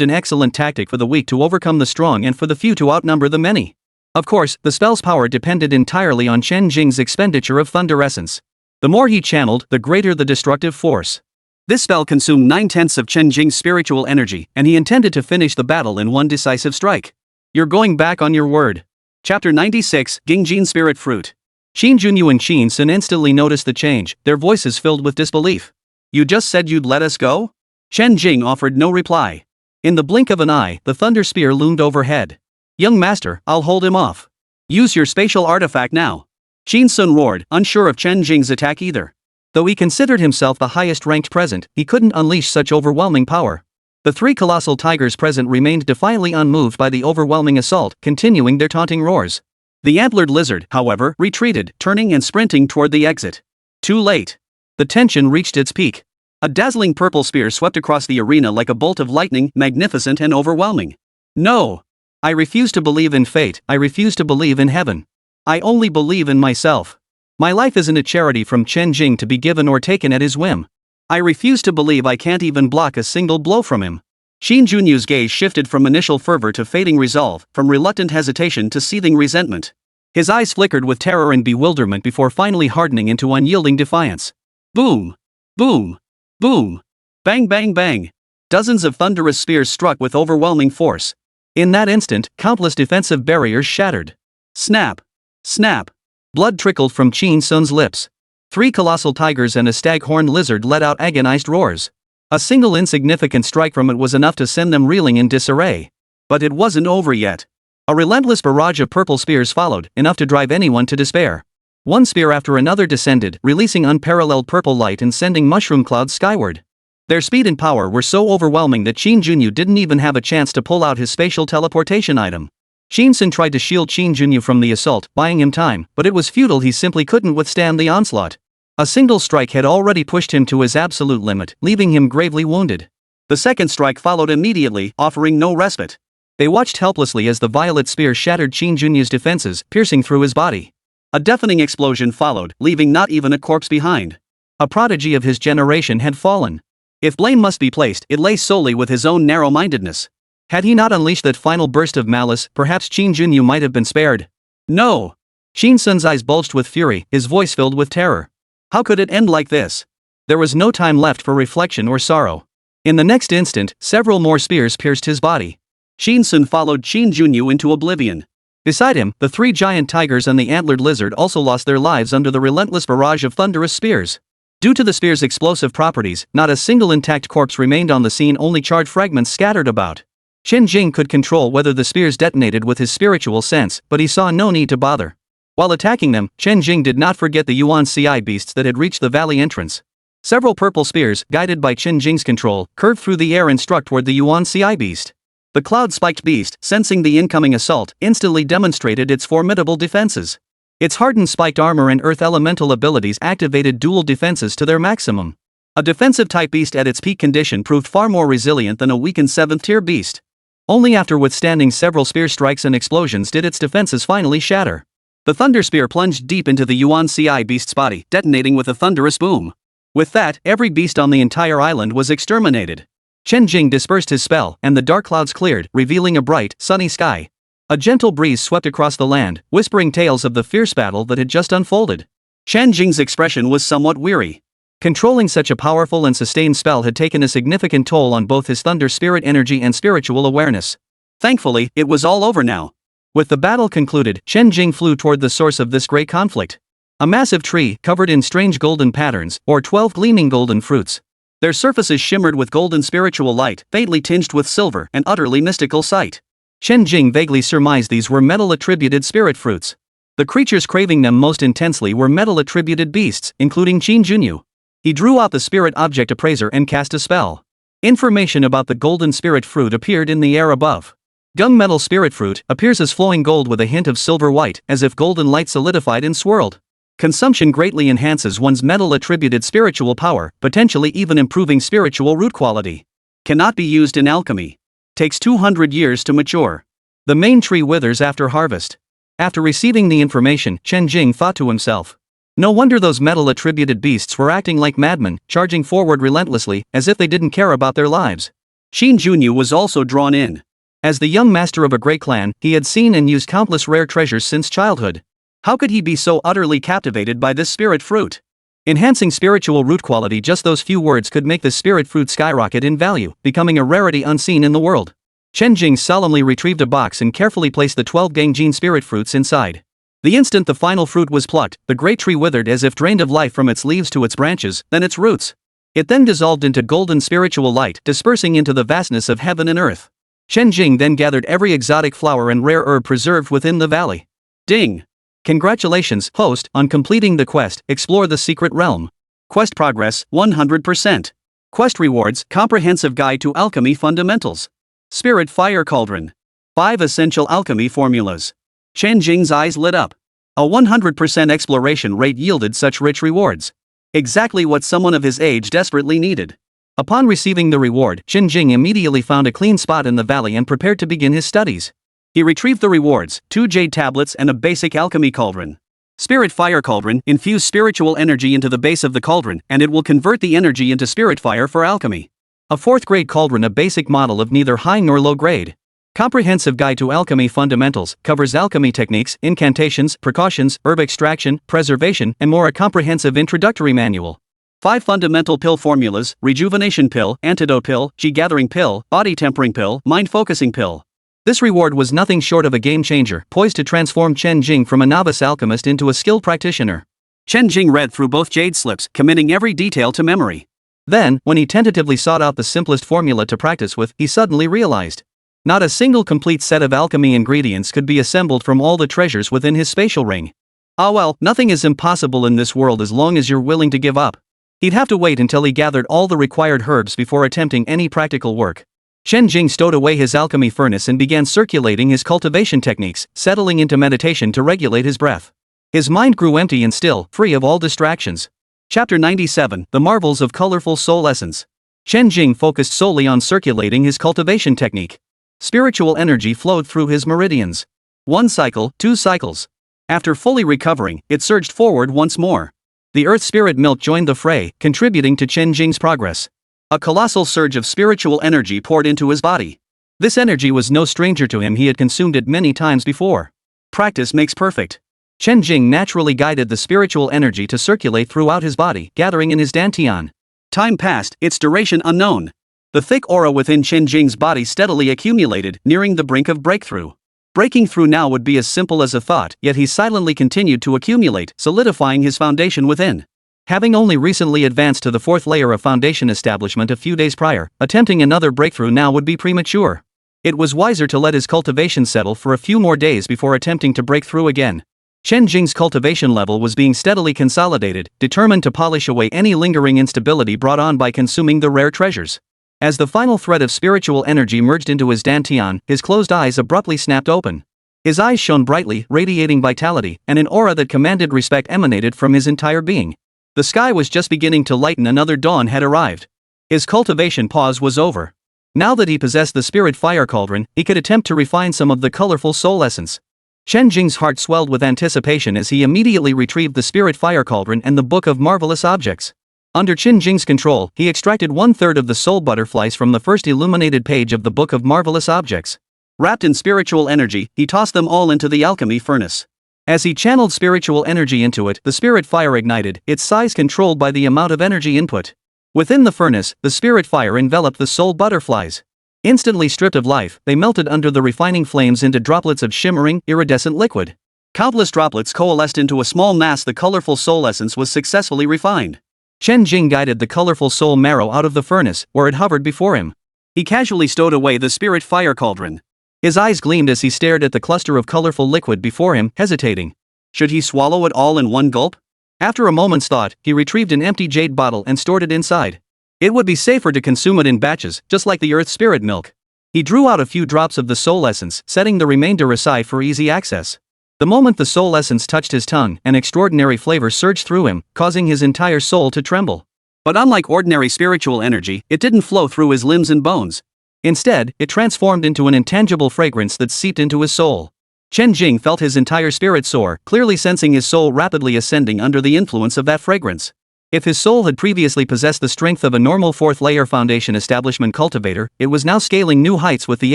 an excellent tactic for the weak to overcome the strong and for the few to outnumber the many. Of course, the spell's power depended entirely on Chen Jing's expenditure of Thunder Essence. The more he channeled, the greater the destructive force. This spell consumed 9/10 of Chen Jing's spiritual energy, and he intended to finish the battle in one decisive strike. You're going back on your word. Chapter 96, Gingjin Spirit Fruit. Chen Jing and Xin Sun instantly noticed the change, their voices filled with disbelief. You just said you'd let us go? Chen Jing offered no reply. In the blink of an eye, the thunder spear loomed overhead. Young master, I'll hold him off. Use your spatial artifact now. Qin Sun roared, unsure of Chen Jing's attack either. Though he considered himself the highest ranked present, he couldn't unleash such overwhelming power. The three colossal tigers present remained defiantly unmoved by the overwhelming assault, continuing their taunting roars. The antlered lizard, however, retreated, turning and sprinting toward the exit. Too late. The tension reached its peak. A dazzling purple spear swept across the arena like a bolt of lightning, magnificent and overwhelming. No! I refuse to believe in fate, I refuse to believe in heaven. I only believe in myself. My life isn't a charity from Chen Jing to be given or taken at his whim. I refuse to believe I can't even block a single blow from him. Qin Junyu's gaze shifted from initial fervor to fading resolve, from reluctant hesitation to seething resentment. His eyes flickered with terror and bewilderment before finally hardening into unyielding defiance. Boom! Boom! Boom! Bang bang bang! Dozens of thunderous spears struck with overwhelming force. In that instant, countless defensive barriers shattered. Snap! Snap! Blood trickled from Qin Sun's lips. Three colossal tigers and a stag-horned lizard let out agonized roars. A single insignificant strike from it was enough to send them reeling in disarray. But it wasn't over yet. A relentless barrage of purple spears followed, enough to drive anyone to despair. One spear after another descended, releasing unparalleled purple light and sending mushroom clouds skyward. Their speed and power were so overwhelming that Qin Junyu didn't even have a chance to pull out his spatial teleportation item. Qin Sun tried to shield Qin Junyu from the assault, buying him time, but it was futile. He simply couldn't withstand the onslaught. A single strike had already pushed him to his absolute limit, leaving him gravely wounded. The second strike followed immediately, offering no respite. They watched helplessly as the violet spear shattered Qin Junyu's defenses, piercing through his body. A deafening explosion followed, leaving not even a corpse behind. A prodigy of his generation had fallen. If blame must be placed, it lay solely with his own narrow-mindedness. Had he not unleashed that final burst of malice, perhaps Qin Junyu might have been spared. No! Qin Sun's eyes bulged with fury, his voice filled with terror. How could it end like this? There was no time left for reflection or sorrow. In the next instant, several more spears pierced his body. Qin Sun followed Qin Junyu into oblivion. Beside him, the three giant tigers and the antlered lizard also lost their lives under the relentless barrage of thunderous spears. Due to the spear's explosive properties, not a single intact corpse remained on the scene, only charred fragments scattered about. Chen Jing could control whether the spears detonated with his spiritual sense, but he saw no need to bother. While attacking them, Chen Jing did not forget the Yuan Ci beasts that had reached the valley entrance. Several purple spears, guided by Chen Jing's control, curved through the air and struck toward the Yuan Ci beast. The cloud-spiked beast, sensing the incoming assault, instantly demonstrated its formidable defenses. Its hardened spiked armor and earth elemental abilities activated dual defenses to their maximum. A defensive-type beast at its peak condition proved far more resilient than a weakened 7th-tier beast. Only after withstanding several spear strikes and explosions did its defenses finally shatter. The thunder spear plunged deep into the Yuan Ci beast's body, detonating with a thunderous boom. With that, every beast on the entire island was exterminated. Chen Jing dispersed his spell, and the dark clouds cleared, revealing a bright, sunny sky. A gentle breeze swept across the land, whispering tales of the fierce battle that had just unfolded. Chen Jing's expression was somewhat weary. Controlling such a powerful and sustained spell had taken a significant toll on both his thunder spirit energy and spiritual awareness. Thankfully, it was all over now. With the battle concluded, Chen Jing flew toward the source of this great conflict. A massive tree, covered in strange golden patterns, or 12 gleaming golden fruits. Their surfaces shimmered with golden spiritual light, faintly tinged with silver, an utterly mystical sight. Chen Jing vaguely surmised these were metal-attributed spirit fruits. The creatures craving them most intensely were metal-attributed beasts, including Qin Junyu. He drew out the spirit object appraiser and cast a spell. Information about the golden spirit fruit appeared in the air above. Gunmetal spirit fruit appears as flowing gold with a hint of silver white, as if golden light solidified and swirled. Consumption greatly enhances one's metal-attributed spiritual power, potentially even improving spiritual root quality. Cannot be used in alchemy. Takes 200 years to mature. The main tree withers after harvest. After receiving the information, Chen Jing thought to himself. No wonder those metal-attributed beasts were acting like madmen, charging forward relentlessly, as if they didn't care about their lives. Qin Junyu was also drawn in. As the young master of a great clan, he had seen and used countless rare treasures since childhood. How could he be so utterly captivated by this spirit fruit? Enhancing spiritual root quality, just those few words could make the spirit fruit skyrocket in value, becoming a rarity unseen in the world. Chen Jing solemnly retrieved a box and carefully placed the 12 Gangjin spirit fruits inside. The instant the final fruit was plucked, the great tree withered as if drained of life from its leaves to its branches, then its roots. It then dissolved into golden spiritual light, dispersing into the vastness of heaven and earth. Chen Jing then gathered every exotic flower and rare herb preserved within the valley. Ding! Congratulations, host, on completing the quest, Explore the Secret Realm. Quest progress, 100%. Quest rewards, Comprehensive Guide to Alchemy Fundamentals. Spirit Fire Cauldron. 5 Essential Alchemy Formulas. Chen Jing's eyes lit up. A 100% exploration rate yielded such rich rewards. Exactly what someone of his age desperately needed. Upon receiving the reward, Chen Jing immediately found a clean spot in the valley and prepared to begin his studies. He retrieved the rewards, 2 jade tablets and a basic alchemy cauldron. Spirit Fire Cauldron, infuse spiritual energy into the base of the cauldron and it will convert the energy into spirit fire for alchemy. A 4th grade cauldron, a basic model of neither high nor low grade. Comprehensive Guide to Alchemy Fundamentals, covers alchemy techniques, incantations, precautions, herb extraction, preservation, and more. A comprehensive introductory manual. 5 fundamental pill formulas, rejuvenation pill, antidote pill, chi gathering pill, body tempering pill, mind focusing pill. This reward was nothing short of a game changer, poised to transform Chen Jing from a novice alchemist into a skilled practitioner. Chen Jing read through both jade slips, committing every detail to memory. Then, when he tentatively sought out the simplest formula to practice with, he suddenly realized not a single complete set of alchemy ingredients could be assembled from all the treasures within his spatial ring. Ah well, nothing is impossible in this world as long as you're willing to give up. He'd have to wait until he gathered all the required herbs before attempting any practical work. Chen Jing stowed away his alchemy furnace and began circulating his cultivation techniques, settling into meditation to regulate his breath. His mind grew empty and still, free of all distractions. Chapter 97, The Marvels of Colorful Soul Essence. Chen Jing focused solely on circulating his cultivation technique. Spiritual energy flowed through his meridians. 1 cycle, 2 cycles. After fully recovering, it surged forward once more. The earth spirit milk joined the fray, contributing to Chen Jing's progress. A colossal surge of spiritual energy poured into his body. This energy was no stranger to him, he had consumed it many times before. Practice makes perfect. Chen Jing naturally guided the spiritual energy to circulate throughout his body, gathering in his dantian. Time passed, its duration unknown. The thick aura within Chen Jing's body steadily accumulated, nearing the brink of breakthrough. Breaking through now would be as simple as a thought, yet he silently continued to accumulate, solidifying his foundation within. Having only recently advanced to the 4th layer of foundation establishment a few days prior, attempting another breakthrough now would be premature. It was wiser to let his cultivation settle for a few more days before attempting to break through again. Chen Jing's cultivation level was being steadily consolidated, determined to polish away any lingering instability brought on by consuming the rare treasures. As the final thread of spiritual energy merged into his dantian, his closed eyes abruptly snapped open. His eyes shone brightly, radiating vitality, and an aura that commanded respect emanated from his entire being. The sky was just beginning to lighten, another dawn had arrived. His cultivation pause was over. Now that he possessed the spirit fire cauldron, he could attempt to refine some of the colorful soul essence. Chen Jing's heart swelled with anticipation as he immediately retrieved the spirit fire cauldron and the book of marvelous objects. Under Chen Jing's control, he extracted 1/3 of the soul butterflies from the first illuminated page of the book of marvelous objects. Wrapped in spiritual energy, he tossed them all into the alchemy furnace. As he channeled spiritual energy into it, the spirit fire ignited, its size controlled by the amount of energy input. Within the furnace, the spirit fire enveloped the soul butterflies. Instantly stripped of life, they melted under the refining flames into droplets of shimmering, iridescent liquid. Countless droplets coalesced into a small mass. The colorful soul essence was successfully refined. Chen Jing guided the colorful soul marrow out of the furnace, where it hovered before him. He casually stowed away the spirit fire cauldron. His eyes gleamed as he stared at the cluster of colorful liquid before him, hesitating. Should he swallow it all in one gulp? After a moment's thought, he retrieved an empty jade bottle and stored it inside. It would be safer to consume it in batches, just like the earth spirit milk. He drew out a few drops of the soul essence, setting the remainder aside for easy access. The moment the soul essence touched his tongue, an extraordinary flavor surged through him, causing his entire soul to tremble. But unlike ordinary spiritual energy, it didn't flow through his limbs and bones. Instead, it transformed into an intangible fragrance that seeped into his soul. Chen Jing felt his entire spirit soar, clearly sensing his soul rapidly ascending under the influence of that fragrance. If his soul had previously possessed the strength of a normal 4th layer foundation establishment cultivator, it was now scaling new heights with the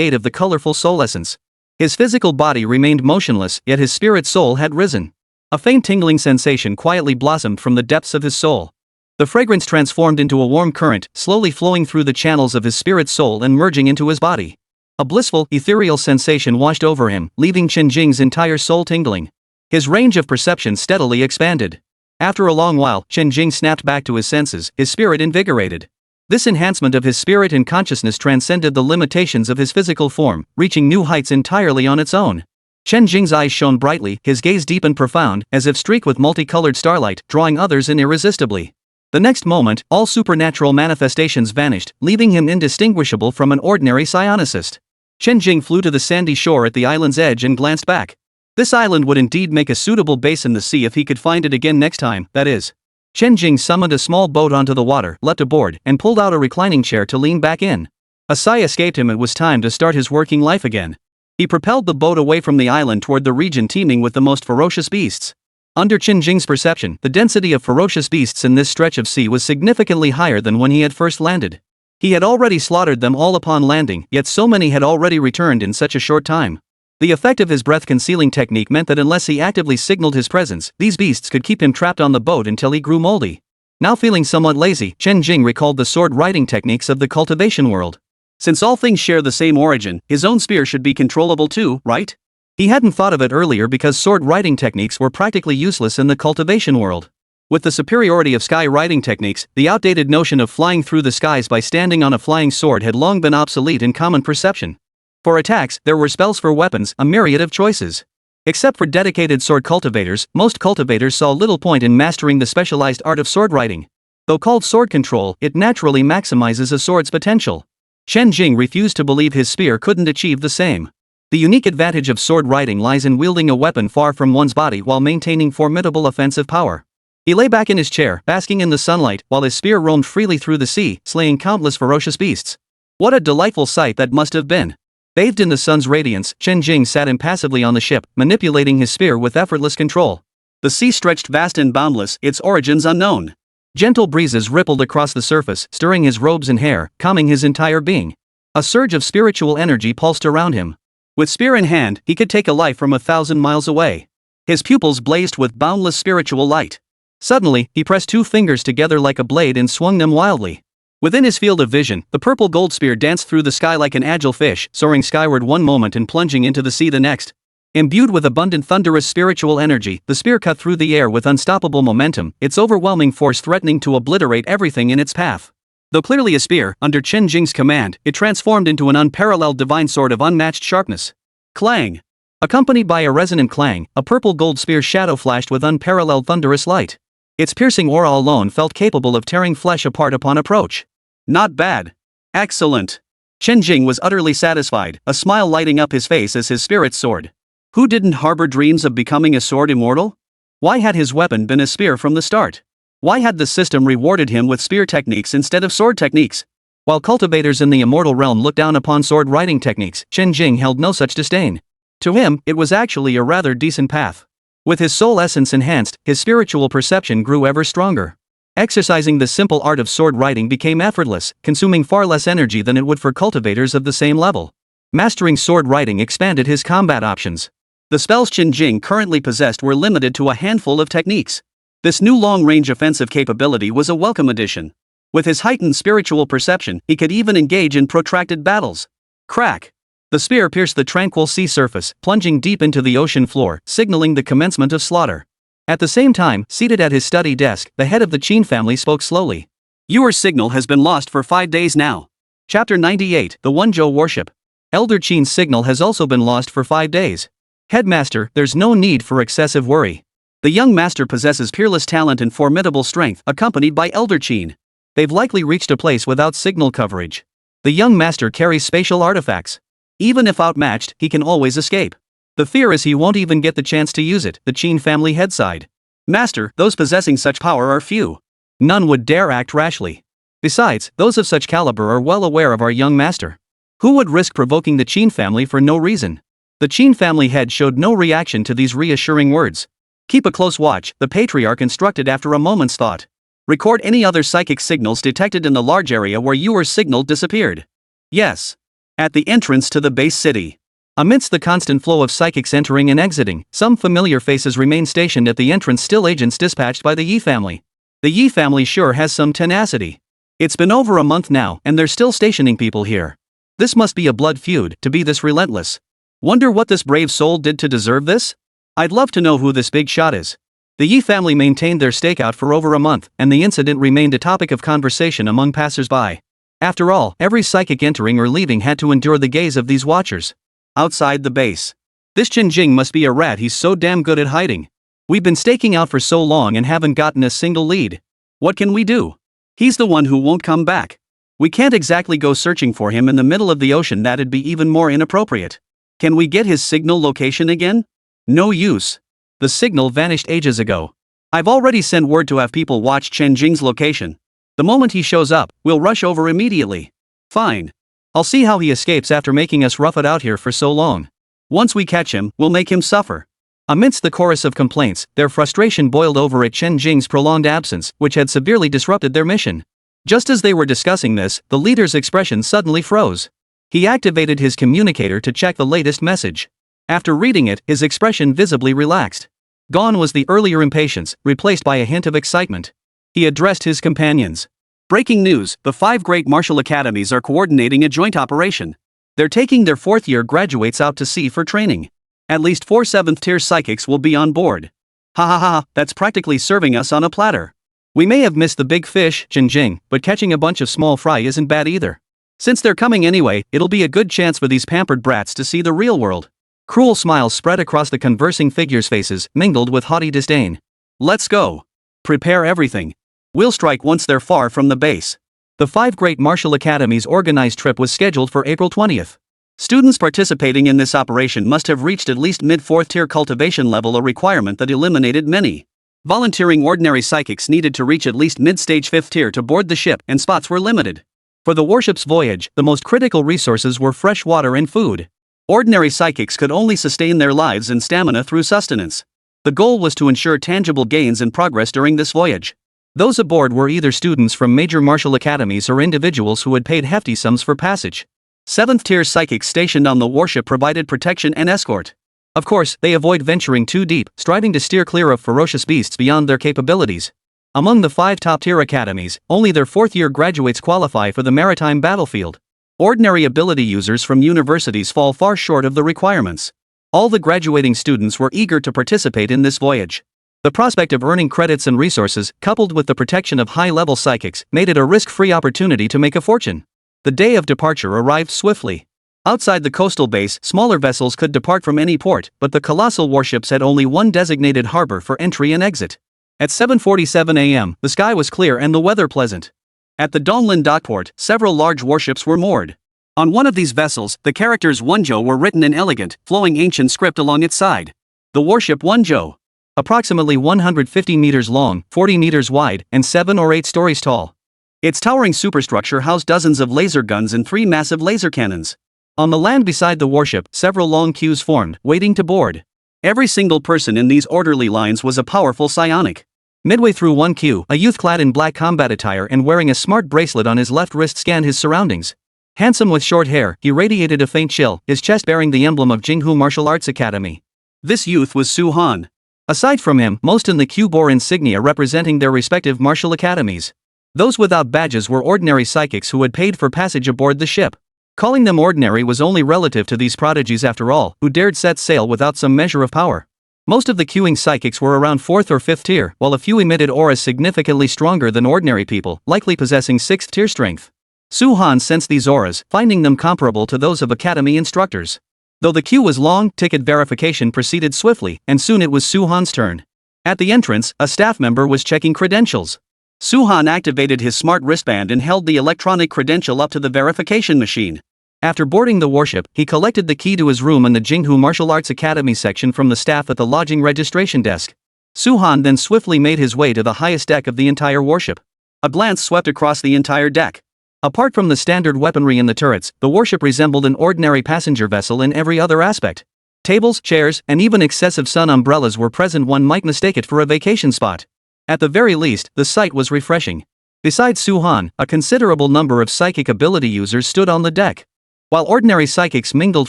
aid of the colorful soul essence. His physical body remained motionless, yet his spirit soul had risen. A faint tingling sensation quietly blossomed from the depths of his soul. The fragrance transformed into a warm current, slowly flowing through the channels of his spirit soul and merging into his body. A blissful, ethereal sensation washed over him, leaving Chen Jing's entire soul tingling. His range of perception steadily expanded. After a long while, Chen Jing snapped back to his senses, his spirit invigorated. This enhancement of his spirit and consciousness transcended the limitations of his physical form, reaching new heights entirely on its own. Chen Jing's eyes shone brightly, his gaze deep and profound, as if streaked with multicolored starlight, drawing others in irresistibly. The next moment, all supernatural manifestations vanished, leaving him indistinguishable from an ordinary psionicist. Chen Jing flew to the sandy shore at the island's edge and glanced back. This island would indeed make a suitable base in the sea if he could find it again next time, that is. Chen Jing summoned a small boat onto the water, leapt aboard, and pulled out a reclining chair to lean back in. A sigh escaped him. It was time to start his working life again. He propelled the boat away from the island toward the region teeming with the most ferocious beasts. Under Chen Jing's perception, the density of ferocious beasts in this stretch of sea was significantly higher than when he had first landed. He had already slaughtered them all upon landing, yet so many had already returned in such a short time. The effect of his breath-concealing technique meant that unless he actively signaled his presence, these beasts could keep him trapped on the boat until he grew moldy. Now feeling somewhat lazy, Chen Jing recalled the sword-riding techniques of the cultivation world. Since all things share the same origin, his own spear should be controllable too, right? He hadn't thought of it earlier because sword-riding techniques were practically useless in the cultivation world. With the superiority of sky-riding techniques, the outdated notion of flying through the skies by standing on a flying sword had long been obsolete in common perception. For attacks, there were spells. For weapons, a myriad of choices. Except for dedicated sword cultivators, most cultivators saw little point in mastering the specialized art of sword riding. Though called sword control, it naturally maximizes a sword's potential. Chen Jing refused to believe his spear couldn't achieve the same. The unique advantage of sword riding lies in wielding a weapon far from one's body while maintaining formidable offensive power. He lay back in his chair, basking in the sunlight, while his spear roamed freely through the sea, slaying countless ferocious beasts. What a delightful sight that must have been! Bathed in the sun's radiance, Chen Jing sat impassively on the ship, manipulating his spear with effortless control. The sea stretched vast and boundless, its origins unknown. Gentle breezes rippled across the surface, stirring his robes and hair, calming his entire being. A surge of spiritual energy pulsed around him. With spear in hand, he could take a life from 1,000 miles away. His pupils blazed with boundless spiritual light. Suddenly, he pressed two fingers together like a blade and swung them wildly. Within his field of vision, the purple gold spear danced through the sky like an agile fish, soaring skyward one moment and plunging into the sea the next. Imbued with abundant thunderous spiritual energy, the spear cut through the air with unstoppable momentum, its overwhelming force threatening to obliterate everything in its path. Though clearly a spear, under Chen Jing's command, it transformed into an unparalleled divine sword of unmatched sharpness. Clang! Accompanied by a resonant clang, a purple gold spear shadow flashed with unparalleled thunderous light. Its piercing aura alone felt capable of tearing flesh apart upon approach. Not bad. Excellent. Chen Jing was utterly satisfied, a smile lighting up his face as his spirit soared. Who didn't harbor dreams of becoming a sword immortal? Why had his weapon been a spear from the start? Why had the system rewarded him with spear techniques instead of sword techniques? While cultivators in the immortal realm looked down upon sword-riding techniques, Chen Jing held no such disdain. To him, it was actually a rather decent path. With his soul essence enhanced, his spiritual perception grew ever stronger. Exercising the simple art of sword riding became effortless, consuming far less energy than it would for cultivators of the same level. Mastering sword riding expanded his combat options. The spells Chen Jing currently possessed were limited to a handful of techniques. This new long-range offensive capability was a welcome addition. With his heightened spiritual perception, he could even engage in protracted battles. Crack! The spear pierced the tranquil sea surface, plunging deep into the ocean floor, signaling the commencement of slaughter. At the same time, seated at his study desk, the head of the Qin family spoke slowly. Your signal has been lost for 5 days now. Chapter 98, The Wenzhou Worship. Elder Qin's signal has also been lost for 5 days. Headmaster, there's no need for excessive worry. The young master possesses peerless talent and formidable strength, accompanied by Elder Qin. They've likely reached a place without signal coverage. The young master carries spatial artifacts. Even if outmatched, he can always escape. The fear is he won't even get the chance to use it, the Qin family head sighed. Master, those possessing such power are few. None would dare act rashly. Besides, those of such caliber are well aware of our young master. Who would risk provoking the Qin family for no reason? The Qin family head showed no reaction to these reassuring words. Keep a close watch, the patriarch instructed after a moment's thought. Record any other psychic signals detected in the large area where your signal disappeared. Yes. At the entrance to the base city. Amidst the constant flow of psychics entering and exiting, some familiar faces remain stationed at the entrance, still agents dispatched by the Yi family. The Yi family sure has some tenacity. It's been over a month now, and they're still stationing people here. This must be a blood feud, to be this relentless. Wonder what this brave soul did to deserve this? I'd love to know who this big shot is. The Yi family maintained their stakeout for over a month, and the incident remained a topic of conversation among passers-by. After all, every psychic entering or leaving had to endure the gaze of these watchers. Outside the base. This Chen Jing must be a rat, he's so damn good at hiding. We've been staking out for so long and haven't gotten a single lead. What can we do? He's the one who won't come back. We can't exactly go searching for him in the middle of the ocean, that'd be even more inappropriate. Can we get his signal location again? No use. The signal vanished ages ago. I've already sent word to have people watch Chen Jing's location. The moment he shows up, we'll rush over immediately. Fine. I'll see how he escapes after making us rough it out here for so long. Once we catch him, we'll make him suffer. Amidst the chorus of complaints, their frustration boiled over at Chen Jing's prolonged absence, which had severely disrupted their mission. Just as they were discussing this, the leader's expression suddenly froze. He activated his communicator to check the latest message. After reading it, his expression visibly relaxed. Gone was the earlier impatience, replaced by a hint of excitement. He addressed his companions. Breaking news, the 5 great martial academies are coordinating a joint operation. They're taking their 4th-year graduates out to sea for training. At least 4 7th-tier psychics will be on board. Ha ha ha, that's practically serving us on a platter. We may have missed the big fish, Chen Jing, but catching a bunch of small fry isn't bad either. Since they're coming anyway, it'll be a good chance for these pampered brats to see the real world. Cruel smiles spread across the conversing figures' faces, mingled with haughty disdain. Let's go. Prepare everything. We'll strike once they're far from the base. The 5 great martial academies' organized trip was scheduled for April 20th. Students participating in this operation must have reached at least mid-4th tier cultivation level, a requirement that eliminated many. Volunteering ordinary psychics needed to reach at least mid-stage 5th tier to board the ship, and spots were limited. For the warship's voyage, the most critical resources were fresh water and food. Ordinary psychics could only sustain their lives and stamina through sustenance. The goal was to ensure tangible gains and progress during this voyage. Those aboard were either students from major martial academies or individuals who had paid hefty sums for passage. 7th-tier psychics stationed on the warship provided protection and escort. Of course, they avoid venturing too deep, striving to steer clear of ferocious beasts beyond their capabilities. Among the 5 top-tier academies, only their 4th-year graduates qualify for the maritime battlefield. Ordinary ability users from universities fall far short of the requirements. All the graduating students were eager to participate in this voyage. The prospect of earning credits and resources, coupled with the protection of high-level psychics, made it a risk-free opportunity to make a fortune. The day of departure arrived swiftly. Outside the coastal base, smaller vessels could depart from any port, but the colossal warships had only one designated harbor for entry and exit. At 7:47 a.m., the sky was clear and the weather pleasant. At the Donglin dockport, several large warships were moored. On one of these vessels, the characters Wenzhou were written in elegant, flowing ancient script along its side. The warship Wenzhou. Approximately 150 meters long, 40 meters wide, and 7 or 8 stories tall. Its towering superstructure housed dozens of laser guns and 3 massive laser cannons. On the land beside the warship, several long queues formed, waiting to board. Every single person in these orderly lines was a powerful psionic. Midway through one queue, a youth clad in black combat attire and wearing a smart bracelet on his left wrist scanned his surroundings. Handsome with short hair, he radiated a faint chill, his chest bearing the emblem of Jinghu Martial Arts Academy. This youth was Su Han. Aside from him, most in the queue bore insignia representing their respective martial academies. Those without badges were ordinary psychics who had paid for passage aboard the ship. Calling them ordinary was only relative to these prodigies after all, who dared set sail without some measure of power. Most of the queuing psychics were around 4th or 5th tier, while a few emitted auras significantly stronger than ordinary people, likely possessing 6th tier strength. Su Han sensed these auras, finding them comparable to those of academy instructors. Though the queue was long, ticket verification proceeded swiftly, and soon it was Su Han's turn. At the entrance, a staff member was checking credentials. Su Han activated his smart wristband and held the electronic credential up to the verification machine. After boarding the warship, he collected the key to his room in the Jinghu Martial Arts Academy section from the staff at the lodging registration desk. Su Han then swiftly made his way to the highest deck of the entire warship. A glance swept across the entire deck. Apart from the standard weaponry in the turrets, the warship resembled an ordinary passenger vessel in every other aspect. Tables, chairs, and even excessive sun umbrellas were present. One might mistake it for a vacation spot. At the very least, the sight was refreshing. Besides Su Han, a considerable number of psychic ability users stood on the deck. While ordinary psychics mingled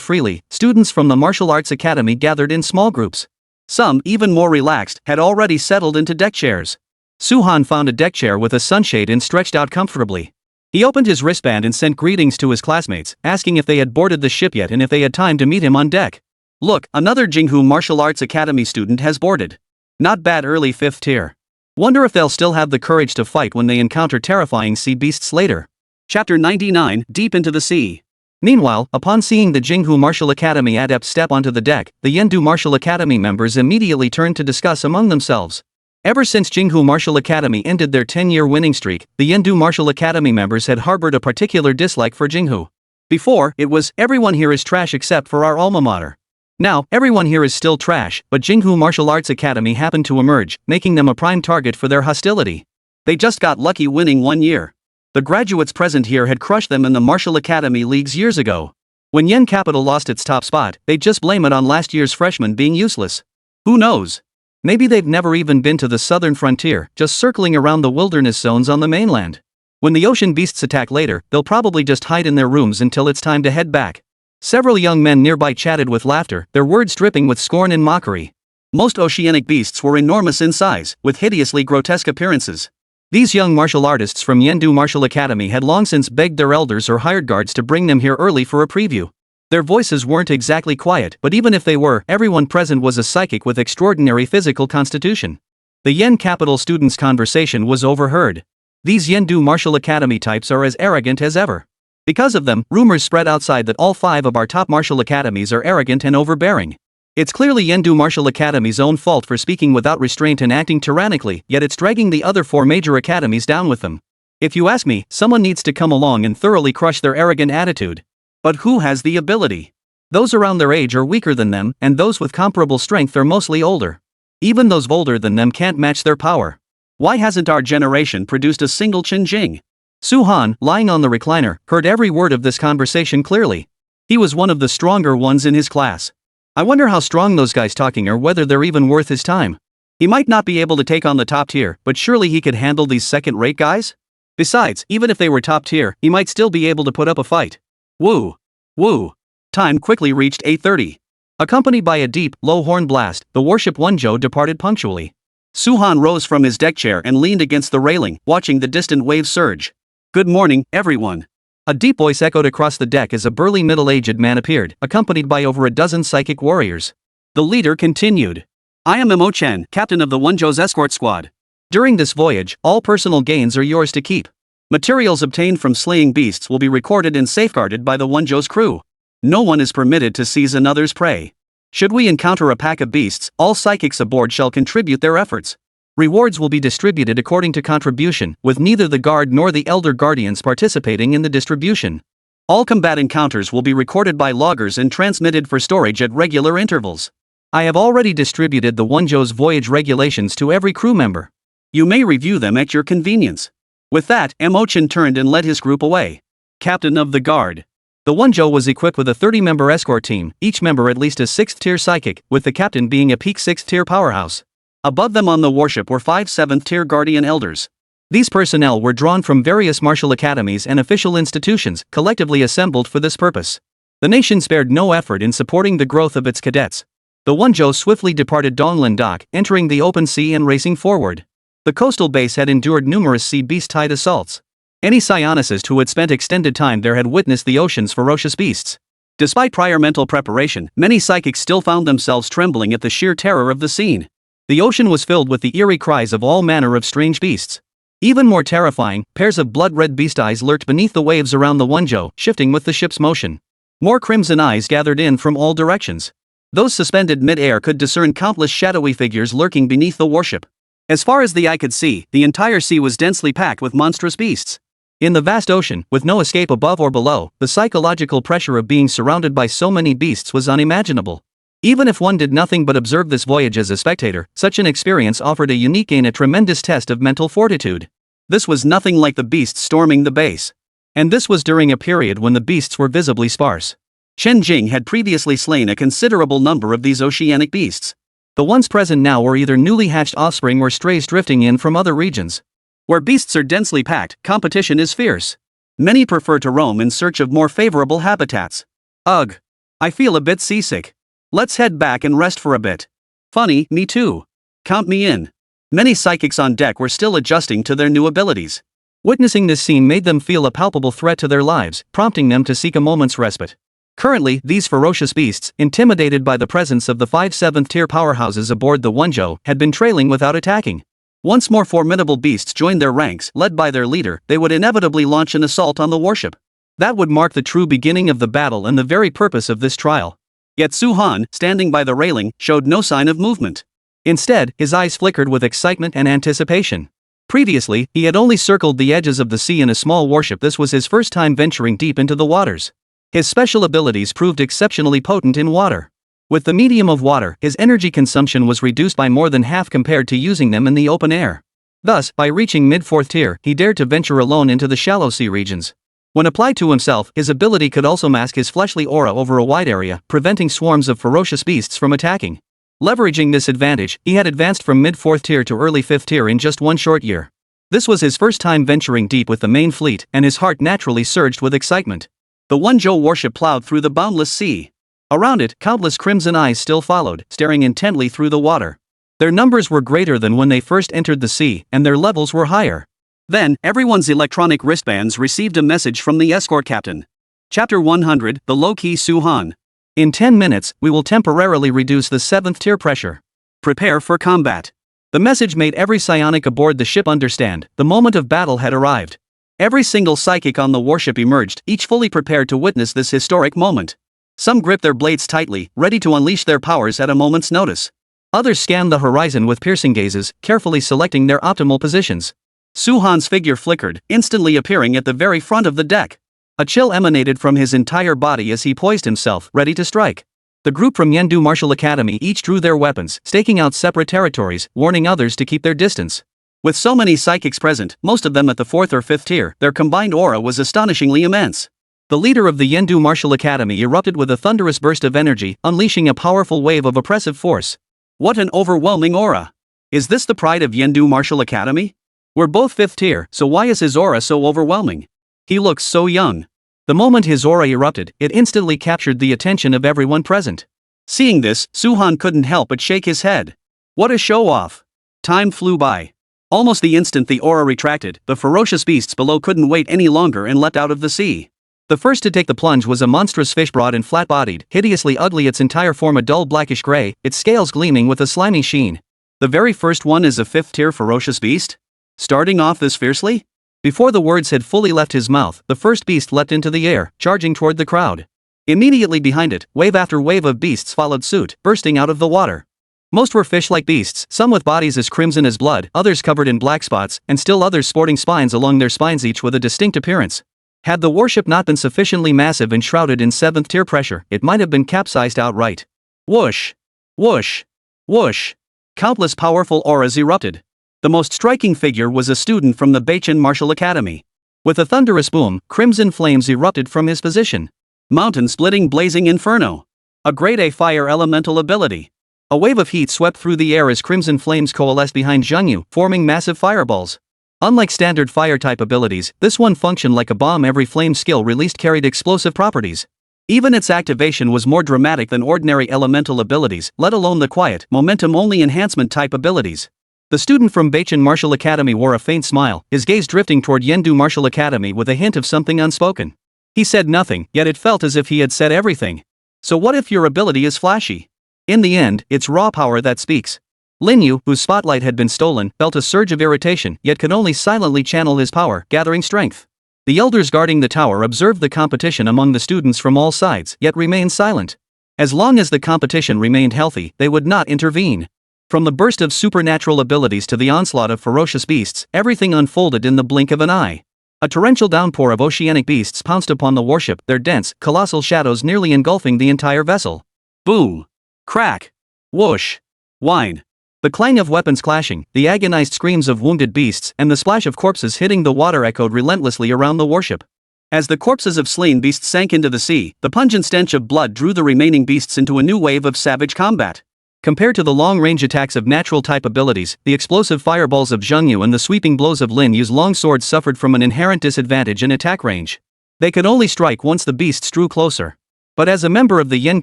freely, students from the Martial Arts Academy gathered in small groups. Some, even more relaxed, had already settled into deck chairs. Su Han found a deck chair with a sunshade and stretched out comfortably. He opened his wristband and sent greetings to his classmates, asking if they had boarded the ship yet and if they had time to meet him on deck. Look, another Jinghu Martial Arts Academy student has boarded. Not bad early 5th tier. Wonder if they'll still have the courage to fight when they encounter terrifying sea beasts later. Chapter 99, Deep into the Sea. Meanwhile, upon seeing the Jinghu Martial Academy adepts step onto the deck, the Yendu Martial Academy members immediately turned to discuss among themselves. Ever since Jinghu Martial Academy ended their 10-year winning streak, the Yendu Martial Academy members had harbored a particular dislike for Jinghu. Before, it was, everyone here is trash except for our alma mater. Now, everyone here is still trash, but Jinghu Martial Arts Academy happened to emerge, making them a prime target for their hostility. They just got lucky winning 1 year. The graduates present here had crushed them in the Martial Academy leagues years ago. When Yen Capital lost its top spot, they'd just blame it on last year's freshmen being useless. Who knows? Maybe they've never even been to the southern frontier, just circling around the wilderness zones on the mainland. When the ocean beasts attack later, they'll probably just hide in their rooms until it's time to head back. Several young men nearby chatted with laughter, their words dripping with scorn and mockery. Most oceanic beasts were enormous in size, with hideously grotesque appearances. These young martial artists from Yendu Martial Academy had long since begged their elders or hired guards to bring them here early for a preview. Their voices weren't exactly quiet, but even if they were, everyone present was a psychic with extraordinary physical constitution. The Yen Capital students' conversation was overheard. These Yendu Martial Academy types are as arrogant as ever. Because of them, rumors spread outside that all 5 of our top martial academies are arrogant and overbearing. It's clearly Yendu Martial Academy's own fault for speaking without restraint and acting tyrannically, yet it's dragging the other 4 major academies down with them. If you ask me, someone needs to come along and thoroughly crush their arrogant attitude. But who has the ability? Those around their age are weaker than them, and those with comparable strength are mostly older. Even those older than them can't match their power. Why hasn't our generation produced a single Chen Jing? Su Han, lying on the recliner, heard every word of this conversation clearly. He was one of the stronger ones in his class. I wonder how strong those guys talking are, whether they're even worth his time. He might not be able to take on the top tier, but surely he could handle these second-rate guys? Besides, even if they were top tier, he might still be able to put up a fight. Woo! Woo! Time quickly reached 8:30. Accompanied by a deep, low horn blast, the warship Wenzhou departed punctually. Su-Han rose from his deck chair and leaned against the railing, watching the distant waves surge. "Good morning, everyone." A deep voice echoed across the deck as a burly middle-aged man appeared, accompanied by over a dozen psychic warriors. The leader continued. "I am Mo Chen, captain of the Wenzhou's escort squad. During this voyage, all personal gains are yours to keep. Materials obtained from slaying beasts will be recorded and safeguarded by the Wenzhou's crew. No one is permitted to seize another's prey. Should we encounter a pack of beasts, all psychics aboard shall contribute their efforts. Rewards will be distributed according to contribution, with neither the guard nor the elder guardians participating in the distribution. All combat encounters will be recorded by loggers and transmitted for storage at regular intervals. I have already distributed the Wenzhou's voyage regulations to every crew member. You may review them at your convenience." With that, Mo Chen turned and led his group away. Captain of the Guard. The Wenzhou was equipped with a 30-member escort team, each member at least a 6th-tier psychic, with the captain being a peak 6th-tier powerhouse. Above them on the warship were 5 7th-tier guardian elders. These personnel were drawn from various martial academies and official institutions, collectively assembled for this purpose. The nation spared no effort in supporting the growth of its cadets. The Wenzhou swiftly departed Donglin Dock, entering the open sea and racing forward. The coastal base had endured numerous sea beast-tide assaults. Any psionicist who had spent extended time there had witnessed the ocean's ferocious beasts. Despite prior mental preparation, many psychics still found themselves trembling at the sheer terror of the scene. The ocean was filled with the eerie cries of all manner of strange beasts. Even more terrifying, pairs of blood-red beast eyes lurked beneath the waves around the Wenzhou, shifting with the ship's motion. More crimson eyes gathered in from all directions. Those suspended mid-air could discern countless shadowy figures lurking beneath the warship. As far as the eye could see, the entire sea was densely packed with monstrous beasts. In the vast ocean, with no escape above or below, the psychological pressure of being surrounded by so many beasts was unimaginable. Even if one did nothing but observe this voyage as a spectator, such an experience offered a unique and a tremendous test of mental fortitude. This was nothing like the beasts storming the base. And this was during a period when the beasts were visibly sparse. Chen Jing had previously slain a considerable number of these oceanic beasts. The ones present now were either newly hatched offspring or strays drifting in from other regions. Where beasts are densely packed, competition is fierce. Many prefer to roam in search of more favorable habitats. Ugh. I feel a bit seasick. Let's head back and rest for a bit. Funny, me too. Count me in. Many psychics on deck were still adjusting to their new abilities. Witnessing this scene made them feel a palpable threat to their lives, prompting them to seek a moment's respite. Currently, these ferocious beasts, intimidated by the presence of the 5 7th-tier powerhouses aboard the Wonzhou, had been trailing without attacking. Once more formidable beasts joined their ranks, led by their leader, they would inevitably launch an assault on the warship. That would mark the true beginning of the battle and the very purpose of this trial. Yet Su Han, standing by the railing, showed no sign of movement. Instead, his eyes flickered with excitement and anticipation. Previously, he had only circled the edges of the sea in a small warship. This was his first time venturing deep into the waters. His special abilities proved exceptionally potent in water. With the medium of water, his energy consumption was reduced by more than half compared to using them in the open air. Thus, by reaching mid-4th tier, he dared to venture alone into the shallow sea regions. When applied to himself, his ability could also mask his fleshly aura over a wide area, preventing swarms of ferocious beasts from attacking. Leveraging this advantage, he had advanced from mid-4th tier to early 5th tier in just one short year. This was his first time venturing deep with the main fleet, and his heart naturally surged with excitement. The Wonzhou warship plowed through the boundless sea. Around it, countless crimson eyes still followed, staring intently through the water. Their numbers were greater than when they first entered the sea, and their levels were higher. Then, everyone's electronic wristbands received a message from the escort captain. Chapter 100, The Low-Key Su Han. In 10 minutes, we will temporarily reduce the 7th tier pressure. Prepare for combat. The message made every psionic aboard the ship understand the moment of battle had arrived. Every single psychic on the warship emerged, each fully prepared to witness this historic moment. Some gripped their blades tightly, ready to unleash their powers at a moment's notice. Others scanned the horizon with piercing gazes, carefully selecting their optimal positions. Su Han's figure flickered, instantly appearing at the very front of the deck. A chill emanated from his entire body as he poised himself, ready to strike. The group from Yendu Martial Academy each drew their weapons, staking out separate territories, warning others to keep their distance. With so many psychics present, most of them at the 4th or 5th tier, their combined aura was astonishingly immense. The leader of the Yendu Martial Academy erupted with a thunderous burst of energy, unleashing a powerful wave of oppressive force. What an overwhelming aura! Is this the pride of Yendu Martial Academy? We're both 5th tier, so why is his aura so overwhelming? He looks so young. The moment his aura erupted, it instantly captured the attention of everyone present. Seeing this, Su Han couldn't help but shake his head. What a show-off! Time flew by. Almost the instant the aura retracted, the ferocious beasts below couldn't wait any longer and leapt out of the sea. The first to take the plunge was a monstrous fish, broad and flat-bodied, hideously ugly, its entire form a dull blackish gray, its scales gleaming with a slimy sheen. The very first one is a 5th tier ferocious beast? Starting off this fiercely? Before the words had fully left his mouth, the first beast leapt into the air, charging toward the crowd. Immediately behind it, wave after wave of beasts followed suit, bursting out of the water. Most were fish-like beasts, some with bodies as crimson as blood, others covered in black spots, and still others sporting spines along their spines, each with a distinct appearance. Had the warship not been sufficiently massive and shrouded in 7th tier pressure, it might have been capsized outright. Whoosh! Whoosh! Whoosh! Countless powerful auras erupted. The most striking figure was a student from the Beichen Martial Academy. With a thunderous boom, crimson flames erupted from his position. Mountain-splitting blazing inferno. A grade A fire elemental ability. A wave of heat swept through the air as crimson flames coalesced behind Zhengyu, forming massive fireballs. Unlike standard fire-type abilities, this one functioned like a bomb. Every flame skill released carried explosive properties. Even its activation was more dramatic than ordinary elemental abilities, let alone the quiet, momentum-only enhancement-type abilities. The student from Beichen Martial Academy wore a faint smile, his gaze drifting toward Yendu Martial Academy with a hint of something unspoken. He said nothing, yet it felt as if he had said everything. So what if your ability is flashy? In the end, it's raw power that speaks. Lin Yu, whose spotlight had been stolen, felt a surge of irritation, yet could only silently channel his power, gathering strength. The elders guarding the tower observed the competition among the students from all sides, yet remained silent. As long as the competition remained healthy, they would not intervene. From the burst of supernatural abilities to the onslaught of ferocious beasts, everything unfolded in the blink of an eye. A torrential downpour of oceanic beasts pounced upon the warship, their dense, colossal shadows nearly engulfing the entire vessel. Boom! Crack! Whoosh! Whine! The clang of weapons clashing, the agonized screams of wounded beasts, and the splash of corpses hitting the water echoed relentlessly around the warship. As the corpses of slain beasts sank into the sea, the pungent stench of blood drew the remaining beasts into a new wave of savage combat. Compared to the long-range attacks of natural-type abilities, the explosive fireballs of Zhengyu and the sweeping blows of Lin Yu's long swords suffered from an inherent disadvantage in attack range. They could only strike once the beasts drew closer. But as a member of the Yen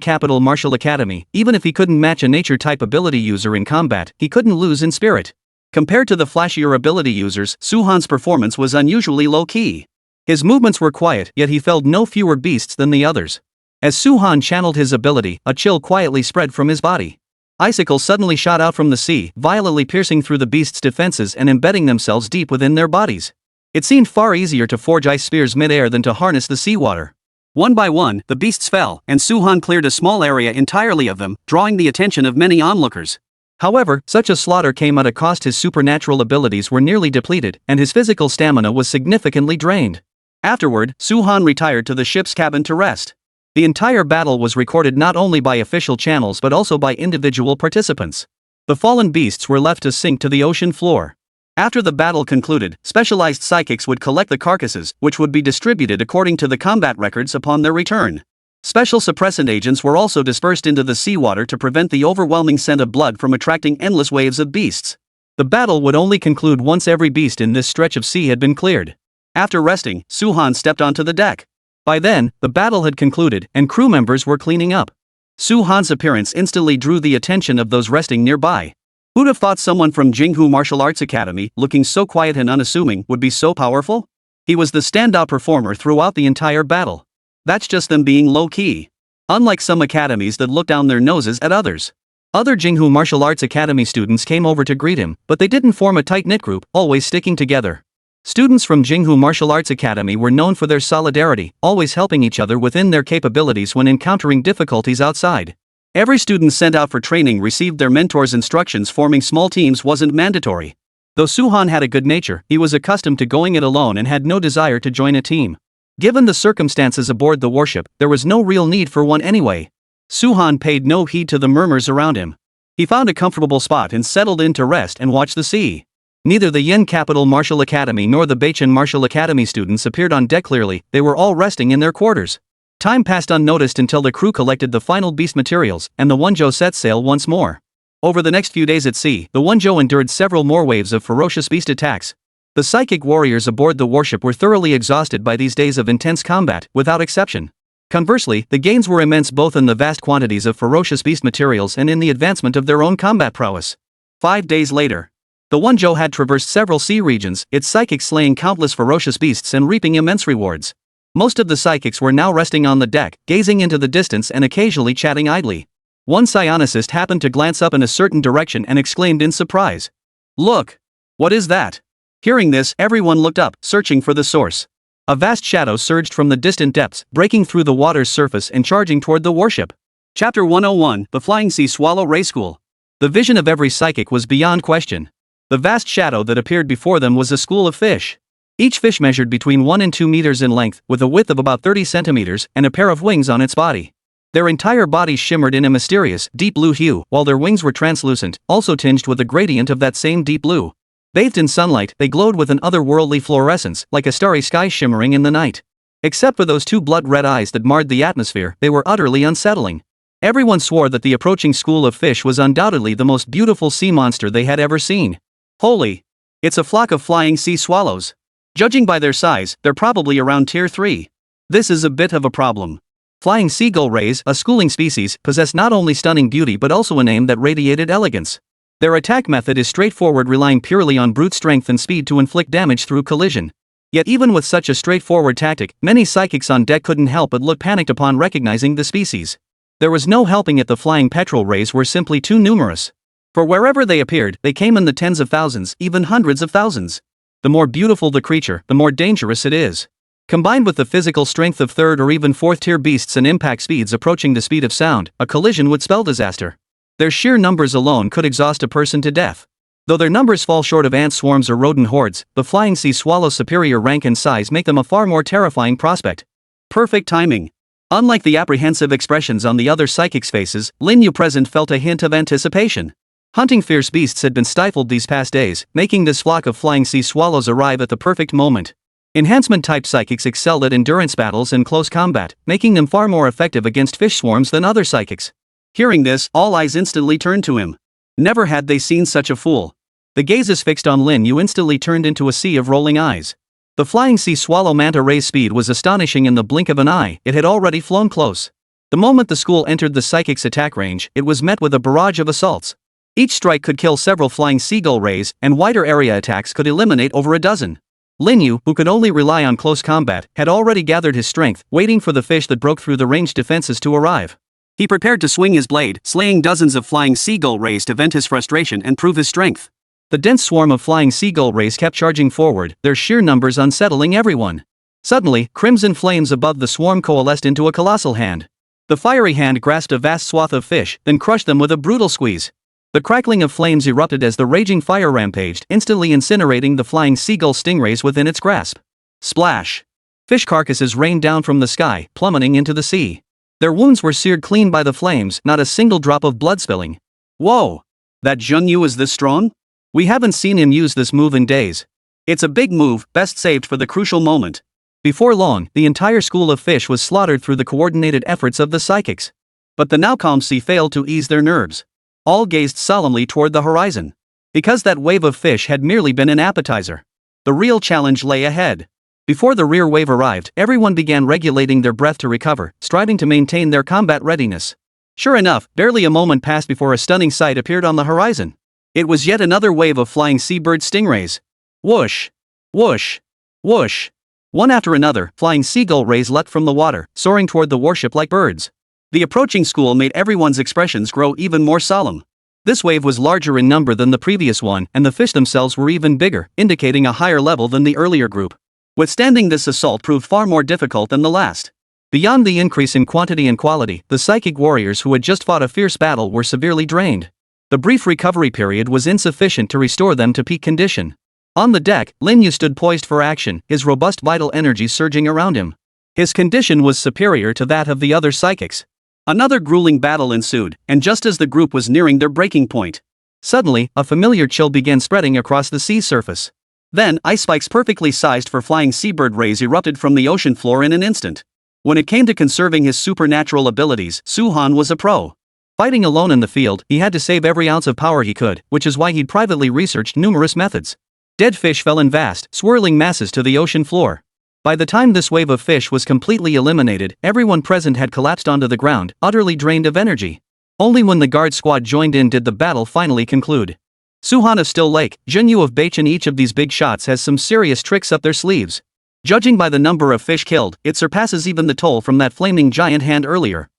Capital Martial Academy, even if he couldn't match a nature-type ability user in combat, he couldn't lose in spirit. Compared to the flashier ability users, Su Han's performance was unusually low-key. His movements were quiet, yet he felled no fewer beasts than the others. As Su-Han channeled his ability, a chill quietly spread from his body. Icicles suddenly shot out from the sea, violently piercing through the beast's defenses and embedding themselves deep within their bodies. It seemed far easier to forge ice spears mid-air than to harness the seawater. One by one, the beasts fell, and Su-Han cleared a small area entirely of them, drawing the attention of many onlookers. However, such a slaughter came at a cost. His supernatural abilities were nearly depleted, and his physical stamina was significantly drained. Afterward, Su-Han retired to the ship's cabin to rest. The entire battle was recorded not only by official channels but also by individual participants. The fallen beasts were left to sink to the ocean floor. After the battle concluded, specialized psychics would collect the carcasses, which would be distributed according to the combat records upon their return. Special suppressant agents were also dispersed into the seawater to prevent the overwhelming scent of blood from attracting endless waves of beasts. The battle would only conclude once every beast in this stretch of sea had been cleared. After resting, Su-Han stepped onto the deck. By then, the battle had concluded, and crew members were cleaning up. Su-Han's appearance instantly drew the attention of those resting nearby. Who'd have thought someone from Jinghu Martial Arts Academy, looking so quiet and unassuming, would be so powerful? He was the standout performer throughout the entire battle. That's just them being low-key. Unlike some academies that look down their noses at others. Other Jinghu Martial Arts Academy students came over to greet him, but they didn't form a tight-knit group, always sticking together. Students from Jinghu Martial Arts Academy were known for their solidarity, always helping each other within their capabilities when encountering difficulties outside. Every student sent out for training received their mentor's instructions. Forming small teams wasn't mandatory. Though Su-Han had a good nature, he was accustomed to going it alone and had no desire to join a team. Given the circumstances aboard the warship, there was no real need for one anyway. Su-Han paid no heed to the murmurs around him. He found a comfortable spot and settled in to rest and watch the sea. Neither the Yin Capital Martial Academy nor the Beichen Martial Academy students appeared on deck clearly. They were all resting in their quarters. Time passed unnoticed until the crew collected the final beast materials, and the Wonzhou set sail once more. Over the next few days at sea, the Wonzhou endured several more waves of ferocious beast attacks. The psychic warriors aboard the warship were thoroughly exhausted by these days of intense combat, without exception. Conversely, the gains were immense both in the vast quantities of ferocious beast materials and in the advancement of their own combat prowess. 5 days later, the Wonzhou had traversed several sea regions, its psychics slaying countless ferocious beasts and reaping immense rewards. Most of the psychics were now resting on the deck, gazing into the distance and occasionally chatting idly. One psionicist happened to glance up in a certain direction and exclaimed in surprise, "Look! What is that?" Hearing this, everyone looked up, searching for the source. A vast shadow surged from the distant depths, breaking through the water's surface and charging toward the warship. Chapter 101, The Flying Sea Swallow Ray School. The vision of every psychic was beyond question. The vast shadow that appeared before them was a school of fish. Each fish measured between 1 and 2 meters in length, with a width of about 30 centimeters, and a pair of wings on its body. Their entire bodies shimmered in a mysterious, deep blue hue, while their wings were translucent, also tinged with a gradient of that same deep blue. Bathed in sunlight, they glowed with an otherworldly fluorescence, like a starry sky shimmering in the night. Except for those 2 blood-red eyes that marred the atmosphere, they were utterly unsettling. Everyone swore that the approaching school of fish was undoubtedly the most beautiful sea monster they had ever seen. Holy! It's a flock of flying sea swallows. Judging by their size, they're probably around tier 3. This is a bit of a problem. Flying seagull rays, a schooling species, possess not only stunning beauty but also a name that radiated elegance. Their attack method is straightforward, relying purely on brute strength and speed to inflict damage through collision. Yet even with such a straightforward tactic, many psychics on deck couldn't help but look panicked upon recognizing the species. There was no helping it, the flying petrel rays were simply too numerous. For wherever they appeared, they came in the tens of thousands, even hundreds of thousands. The more beautiful the creature, the more dangerous it is. Combined with the physical strength of 3rd or even 4th tier beasts and impact speeds approaching the speed of sound, a collision would spell disaster. Their sheer numbers alone could exhaust a person to death. Though their numbers fall short of ant swarms or rodent hordes, the flying sea swallow's superior rank and size make them a far more terrifying prospect. Perfect timing. Unlike the apprehensive expressions on the other psychics' faces, Lin Yu present felt a hint of anticipation. Hunting fierce beasts had been stifled these past days, making this flock of flying sea swallows arrive at the perfect moment. Enhancement-type psychics excelled at endurance battles and close combat, making them far more effective against fish swarms than other psychics. Hearing this, all eyes instantly turned to him. Never had they seen such a fool. The gazes fixed on Lin Yu instantly turned into a sea of rolling eyes. The flying sea swallow manta ray's speed was astonishing. In the blink of an eye, it had already flown close. The moment the school entered the psychic's attack range, it was met with a barrage of assaults. Each strike could kill several flying seagull rays, and wider area attacks could eliminate over a dozen. Lin Yu, who could only rely on close combat, had already gathered his strength, waiting for the fish that broke through the ranged defenses to arrive. He prepared to swing his blade, slaying dozens of flying seagull rays to vent his frustration and prove his strength. The dense swarm of flying seagull rays kept charging forward, their sheer numbers unsettling everyone. Suddenly, crimson flames above the swarm coalesced into a colossal hand. The fiery hand grasped a vast swath of fish, then crushed them with a brutal squeeze. The crackling of flames erupted as the raging fire rampaged, instantly incinerating the flying seagull stingrays within its grasp. Splash! Fish carcasses rained down from the sky, plummeting into the sea. Their wounds were seared clean by the flames, not a single drop of blood spilling. Whoa! That Zheng Yu is this strong? We haven't seen him use this move in days. It's a big move, best saved for the crucial moment. Before long, the entire school of fish was slaughtered through the coordinated efforts of the psychics. But the now calm sea failed to ease their nerves. All gazed solemnly toward the horizon. Because that wave of fish had merely been an appetizer. The real challenge lay ahead. Before the rear wave arrived, everyone began regulating their breath to recover, striving to maintain their combat readiness. Sure enough, barely a moment passed before a stunning sight appeared on the horizon. It was yet another wave of flying seabird stingrays. Whoosh! Whoosh! Whoosh! One after another, flying seagull rays leapt from the water, soaring toward the warship like birds. The approaching school made everyone's expressions grow even more solemn. This wave was larger in number than the previous one, and the fish themselves were even bigger, indicating a higher level than the earlier group. Withstanding this assault proved far more difficult than the last. Beyond the increase in quantity and quality, the psychic warriors who had just fought a fierce battle were severely drained. The brief recovery period was insufficient to restore them to peak condition. On the deck, Lin Yu stood poised for action, his robust vital energy surging around him. His condition was superior to that of the other psychics. Another grueling battle ensued, and just as the group was nearing their breaking point, suddenly, a familiar chill began spreading across the sea surface. Then, ice spikes perfectly sized for flying seabird rays erupted from the ocean floor in an instant. When it came to conserving his supernatural abilities, Su Han was a pro. Fighting alone in the field, he had to save every ounce of power he could, which is why he'd privately researched numerous methods. Dead fish fell in vast, swirling masses to the ocean floor. By the time this wave of fish was completely eliminated, everyone present had collapsed onto the ground, utterly drained of energy. Only when the guard squad joined in did the battle finally conclude. Su Han of Still Lake, Zheng Yu of Baichen. Each of these big shots has some serious tricks up their sleeves. Judging by the number of fish killed, it surpasses even the toll from that flaming giant hand earlier.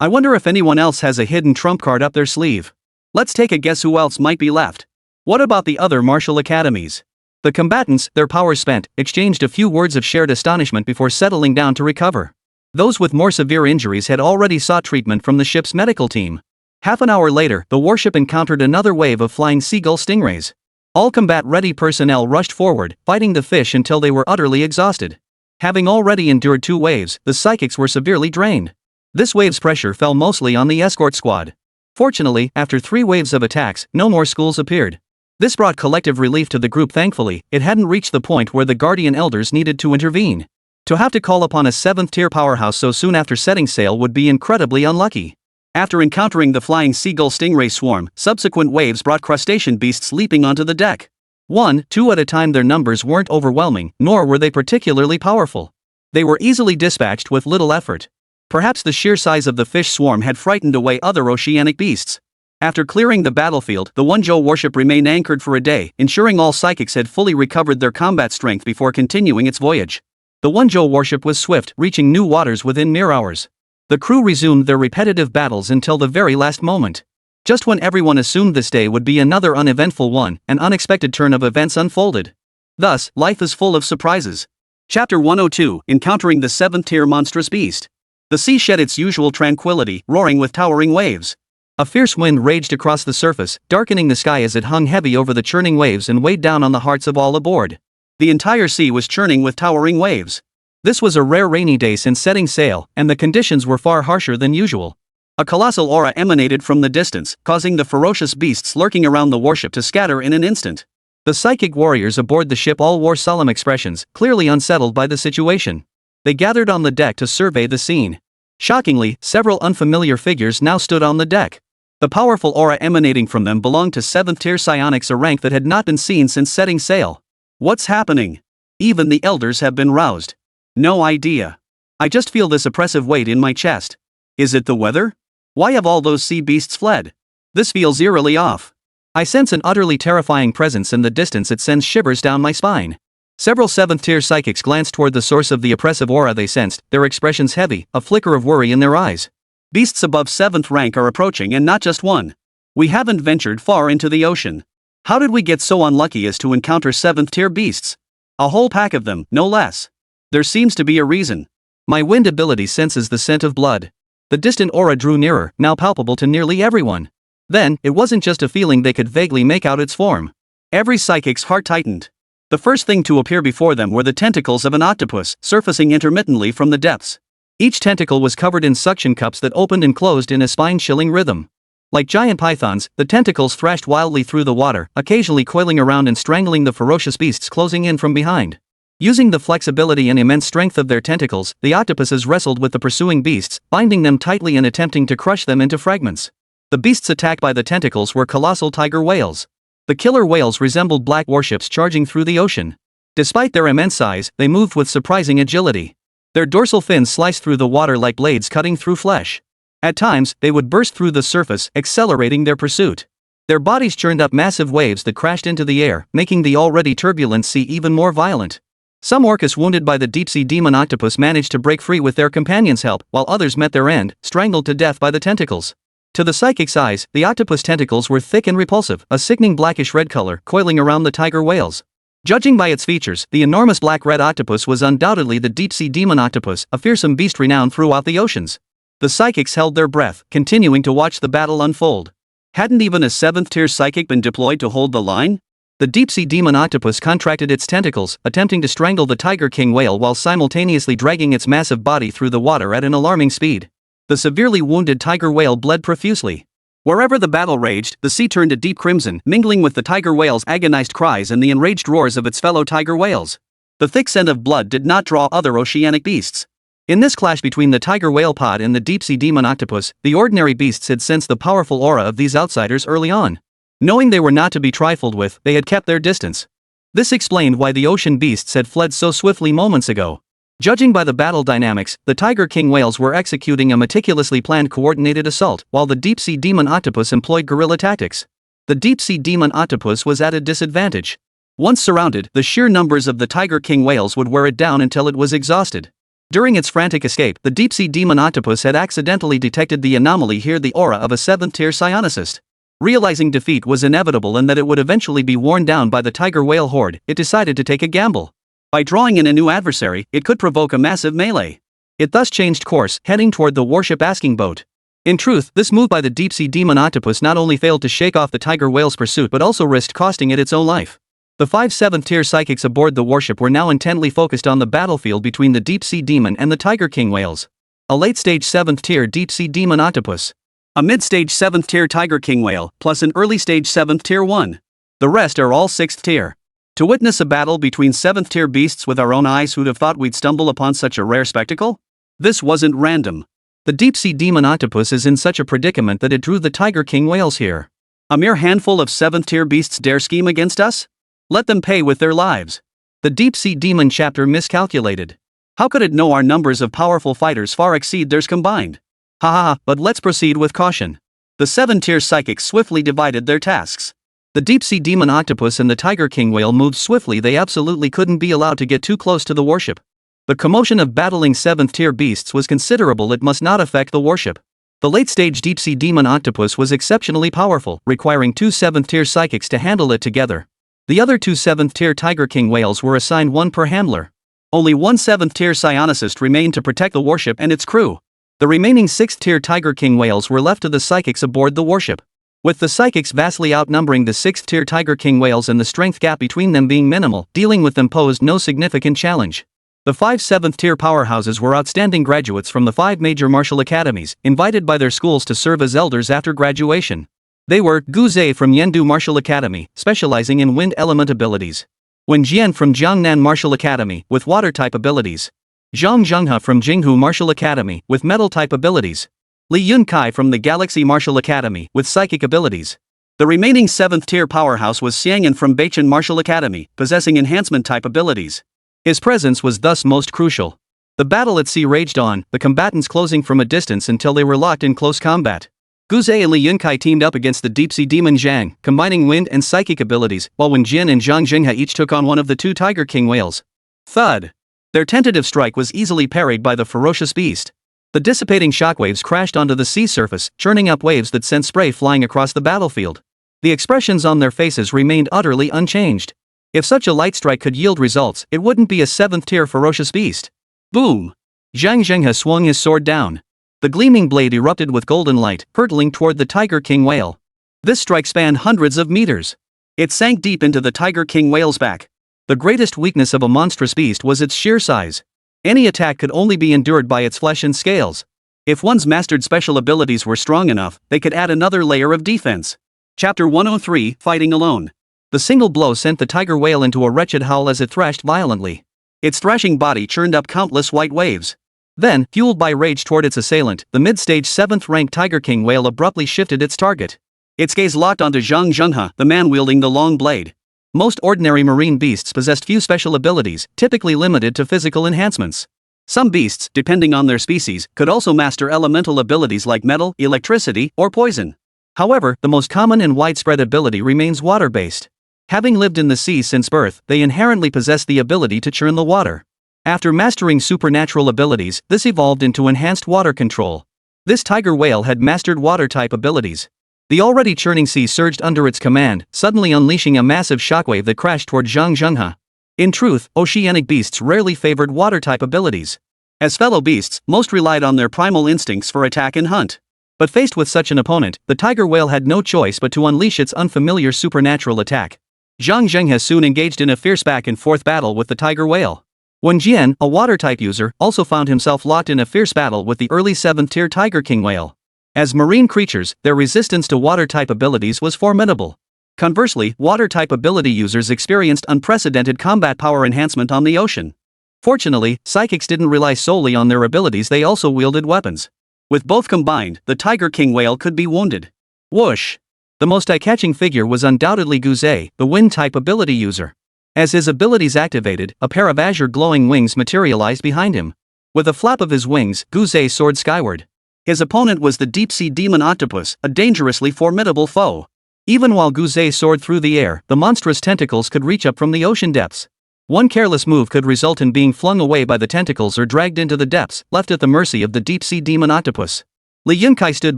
I wonder if anyone else has a hidden trump card up their sleeve. Let's take a guess who else might be left. What about the other martial academies? The combatants, their powers spent, exchanged a few words of shared astonishment before settling down to recover. Those with more severe injuries had already sought treatment from the ship's medical team. Half an hour later, the warship encountered another wave of flying seagull stingrays. All combat-ready personnel rushed forward, fighting the fish until they were utterly exhausted. Having already endured 2 waves, the psychics were severely drained. This wave's pressure fell mostly on the escort squad. Fortunately, after 3 waves of attacks, no more schools appeared. This brought collective relief to the group. Thankfully, it hadn't reached the point where the Guardian Elders needed to intervene. To have to call upon a 7th-tier powerhouse so soon after setting sail would be incredibly unlucky. After encountering the flying seagull stingray swarm, subsequent waves brought crustacean beasts leaping onto the deck. 1, 2 at a time. Their numbers weren't overwhelming, nor were they particularly powerful. They were easily dispatched with little effort. Perhaps the sheer size of the fish swarm had frightened away other oceanic beasts. After clearing the battlefield, the Wenzhou warship remained anchored for a day, ensuring all psychics had fully recovered their combat strength before continuing its voyage. The Wenzhou warship was swift, reaching new waters within mere hours. The crew resumed their repetitive battles until the very last moment. Just when everyone assumed this day would be another uneventful one, an unexpected turn of events unfolded. Thus, life is full of surprises. Chapter 102, Encountering the 7th-tier monstrous beast. The sea shed its usual tranquility, roaring with towering waves. A fierce wind raged across the surface, darkening the sky as it hung heavy over the churning waves and weighed down on the hearts of all aboard. The entire sea was churning with towering waves. This was a rare rainy day since setting sail, and the conditions were far harsher than usual. A colossal aura emanated from the distance, causing the ferocious beasts lurking around the warship to scatter in an instant. The psychic warriors aboard the ship all wore solemn expressions, clearly unsettled by the situation. They gathered on the deck to survey the scene. Shockingly, several unfamiliar figures now stood on the deck. The powerful aura emanating from them belonged to 7th-tier psionics, a rank that had not been seen since setting sail. What's happening? Even the elders have been roused. No idea. I just feel this oppressive weight in my chest. Is it the weather? Why have all those sea beasts fled? This feels eerily off. I sense an utterly terrifying presence in the distance. It sends shivers down my spine. Several 7th tier psychics glanced toward the source of the oppressive aura they sensed, their expressions heavy, a flicker of worry in their eyes. Beasts above 7th rank are approaching, and not just one. We haven't ventured far into the ocean. How did we get so unlucky as to encounter 7th tier beasts? A whole pack of them, no less. There seems to be a reason. My wind ability senses the scent of blood. The distant aura drew nearer, now palpable to nearly everyone. Then, it wasn't just a feeling they could vaguely make out its form. Every psychic's heart tightened. The first thing to appear before them were the tentacles of an octopus, surfacing intermittently from the depths. Each tentacle was covered in suction cups that opened and closed in a spine-chilling rhythm. Like giant pythons, the tentacles thrashed wildly through the water, occasionally coiling around and strangling the ferocious beasts closing in from behind. Using the flexibility and immense strength of their tentacles, the octopuses wrestled with the pursuing beasts, binding them tightly and attempting to crush them into fragments. The beasts attacked by the tentacles were colossal tiger whales. The killer whales resembled black warships charging through the ocean. Despite their immense size, they moved with surprising agility. Their dorsal fins sliced through the water like blades cutting through flesh. At times, they would burst through the surface, accelerating their pursuit. Their bodies churned up massive waves that crashed into the air, making the already turbulent sea even more violent. Some orcas wounded by the deep-sea demon octopus managed to break free with their companions' help, while others met their end, strangled to death by the tentacles. To the psychic's eyes, the octopus tentacles were thick and repulsive, a sickening blackish-red color, coiling around the tiger whales. Judging by its features, the enormous black-red octopus was undoubtedly the deep-sea demon octopus, a fearsome beast renowned throughout the oceans. The psychics held their breath, continuing to watch the battle unfold. Hadn't even a 7th tier psychic been deployed to hold the line? The deep-sea demon octopus contracted its tentacles, attempting to strangle the tiger king whale while simultaneously dragging its massive body through the water at an alarming speed. The severely wounded tiger whale bled profusely. Wherever the battle raged, the sea turned a deep crimson, mingling with the tiger whale's agonized cries and the enraged roars of its fellow tiger whales. The thick scent of blood did not draw other oceanic beasts. In this clash between the tiger whale pod and the deep-sea demon octopus, the ordinary beasts had sensed the powerful aura of these outsiders early on. Knowing they were not to be trifled with, they had kept their distance. This explained why the ocean beasts had fled so swiftly moments ago. Judging by the battle dynamics, the tiger king whales were executing a meticulously planned coordinated assault, while the deep-sea demon octopus employed guerrilla tactics. The deep-sea demon octopus was at a disadvantage. Once surrounded, the sheer numbers of the tiger king whales would wear it down until it was exhausted. During its frantic escape, the deep-sea demon octopus had accidentally detected the anomaly here, the aura of a 7th tier psionicist. Realizing defeat was inevitable and that it would eventually be worn down by the tiger whale horde, it decided to take a gamble. By drawing in a new adversary, it could provoke a massive melee. It thus changed course, heading toward the warship asking boat. In truth, this move by the deep-sea demon octopus not only failed to shake off the tiger whale's pursuit but also risked costing it its own life. The 5 7th tier psychics aboard the warship were now intently focused on the battlefield between the deep-sea demon and the tiger king whales. A late-stage 7th tier deep-sea demon octopus. A mid-stage 7th tier tiger king whale, plus an early-stage 7th tier 1. The rest are all 6th tier. To witness a battle between 7th tier beasts with our own eyes, who'd have thought we'd stumble upon such a rare spectacle? This wasn't random. The deep-sea demon octopus is in such a predicament that it drew the tiger king whales here. A mere handful of 7th tier beasts dare scheme against us? Let them pay with their lives. The deep-sea demon chapter miscalculated. How could it know our numbers of powerful fighters far exceed theirs combined? But let's proceed with caution. The 7-tier psychics swiftly divided their tasks. The deep-sea demon octopus and the tiger king whale moved swiftly. They absolutely couldn't be allowed to get too close to the warship. The commotion of battling 7th-tier beasts was considerable. It must not affect the warship. The late-stage deep-sea demon octopus was exceptionally powerful, requiring 2 7th-tier psychics to handle it together. The other 2 7th-tier tiger king whales were assigned 1 per handler. Only 1 7th-tier psionicist remained to protect the warship and its crew. The remaining 6th-tier tiger king whales were left to the psychics aboard the warship. With the psychics vastly outnumbering the 6th-tier tiger king whales and the strength gap between them being minimal, dealing with them posed no significant challenge. The 5 7th-tier powerhouses were outstanding graduates from the 5 major martial academies, invited by their schools to serve as elders after graduation. They were Gu Zhe from Yendu Martial Academy, specializing in wind element abilities. Wen Jian from Jiangnan Martial Academy, with water-type abilities. Zhang Zhenghe from Jinghu Martial Academy, with metal-type abilities. Li Yunkai from the Galaxy Martial Academy, with psychic abilities. The remaining 7th-tier powerhouse was Xiangyan from Beichen Martial Academy, possessing enhancement-type abilities. His presence was thus most crucial. The battle at sea raged on, the combatants closing from a distance until they were locked in close combat. Guzhe and Li Yunkai teamed up against the deep-sea demon Zhang, combining wind and psychic abilities, while Wen Jian and Zhang Jinghe each took on one of the two Tiger King whales. Thud! Their tentative strike was easily parried by the ferocious beast. The dissipating shockwaves crashed onto the sea surface, churning up waves that sent spray flying across the battlefield. The expressions on their faces remained utterly unchanged. If such a light strike could yield results, it wouldn't be a 7th-tier ferocious beast. Boom! Zhang Jinghe swung his sword down. The gleaming blade erupted with golden light, hurtling toward the Tiger King whale. This strike spanned hundreds of meters. It sank deep into the Tiger King whale's back. The greatest weakness of a monstrous beast was its sheer size. Any attack could only be endured by its flesh and scales. If one's mastered special abilities were strong enough, they could add another layer of defense. Chapter 103, Fighting Alone. The single blow sent the tiger whale into a wretched howl as it thrashed violently. Its thrashing body churned up countless white waves. Then, fueled by rage toward its assailant, the mid-stage 7th-ranked Tiger King whale abruptly shifted its target. Its gaze locked onto Zhang Jinghe, the man wielding the long blade. Most ordinary marine beasts possessed few special abilities, typically limited to physical enhancements. Some beasts, depending on their species, could also master elemental abilities like metal, electricity, or poison. However, the most common and widespread ability remains water-based. Having lived in the sea since birth, they inherently possess the ability to churn the water. After mastering supernatural abilities, this evolved into enhanced water control. This tiger whale had mastered water-type abilities. The already churning sea surged under its command, suddenly unleashing a massive shockwave that crashed toward Zhang Jinghe. In truth, oceanic beasts rarely favored water-type abilities. As fellow beasts, most relied on their primal instincts for attack and hunt. But faced with such an opponent, the tiger whale had no choice but to unleash its unfamiliar supernatural attack. Zhang Jinghe soon engaged in a fierce back-and-forth battle with the tiger whale. Wen Jian, a water-type user, also found himself locked in a fierce battle with the early 7th-tier Tiger King whale. As marine creatures, their resistance to water-type abilities was formidable. Conversely, water-type ability users experienced unprecedented combat power enhancement on the ocean. Fortunately, psychics didn't rely solely on their abilities, they also wielded weapons. With both combined, the Tiger King whale could be wounded. Whoosh! The most eye-catching figure was undoubtedly Guzhe, the wind-type ability user. As his abilities activated, a pair of azure glowing wings materialized behind him. With a flap of his wings, Guzhe soared skyward. His opponent was the deep-sea demon octopus, a dangerously formidable foe. Even while Guzhe soared through the air, the monstrous tentacles could reach up from the ocean depths. One careless move could result in being flung away by the tentacles or dragged into the depths, left at the mercy of the deep-sea demon octopus. Li Yunkai stood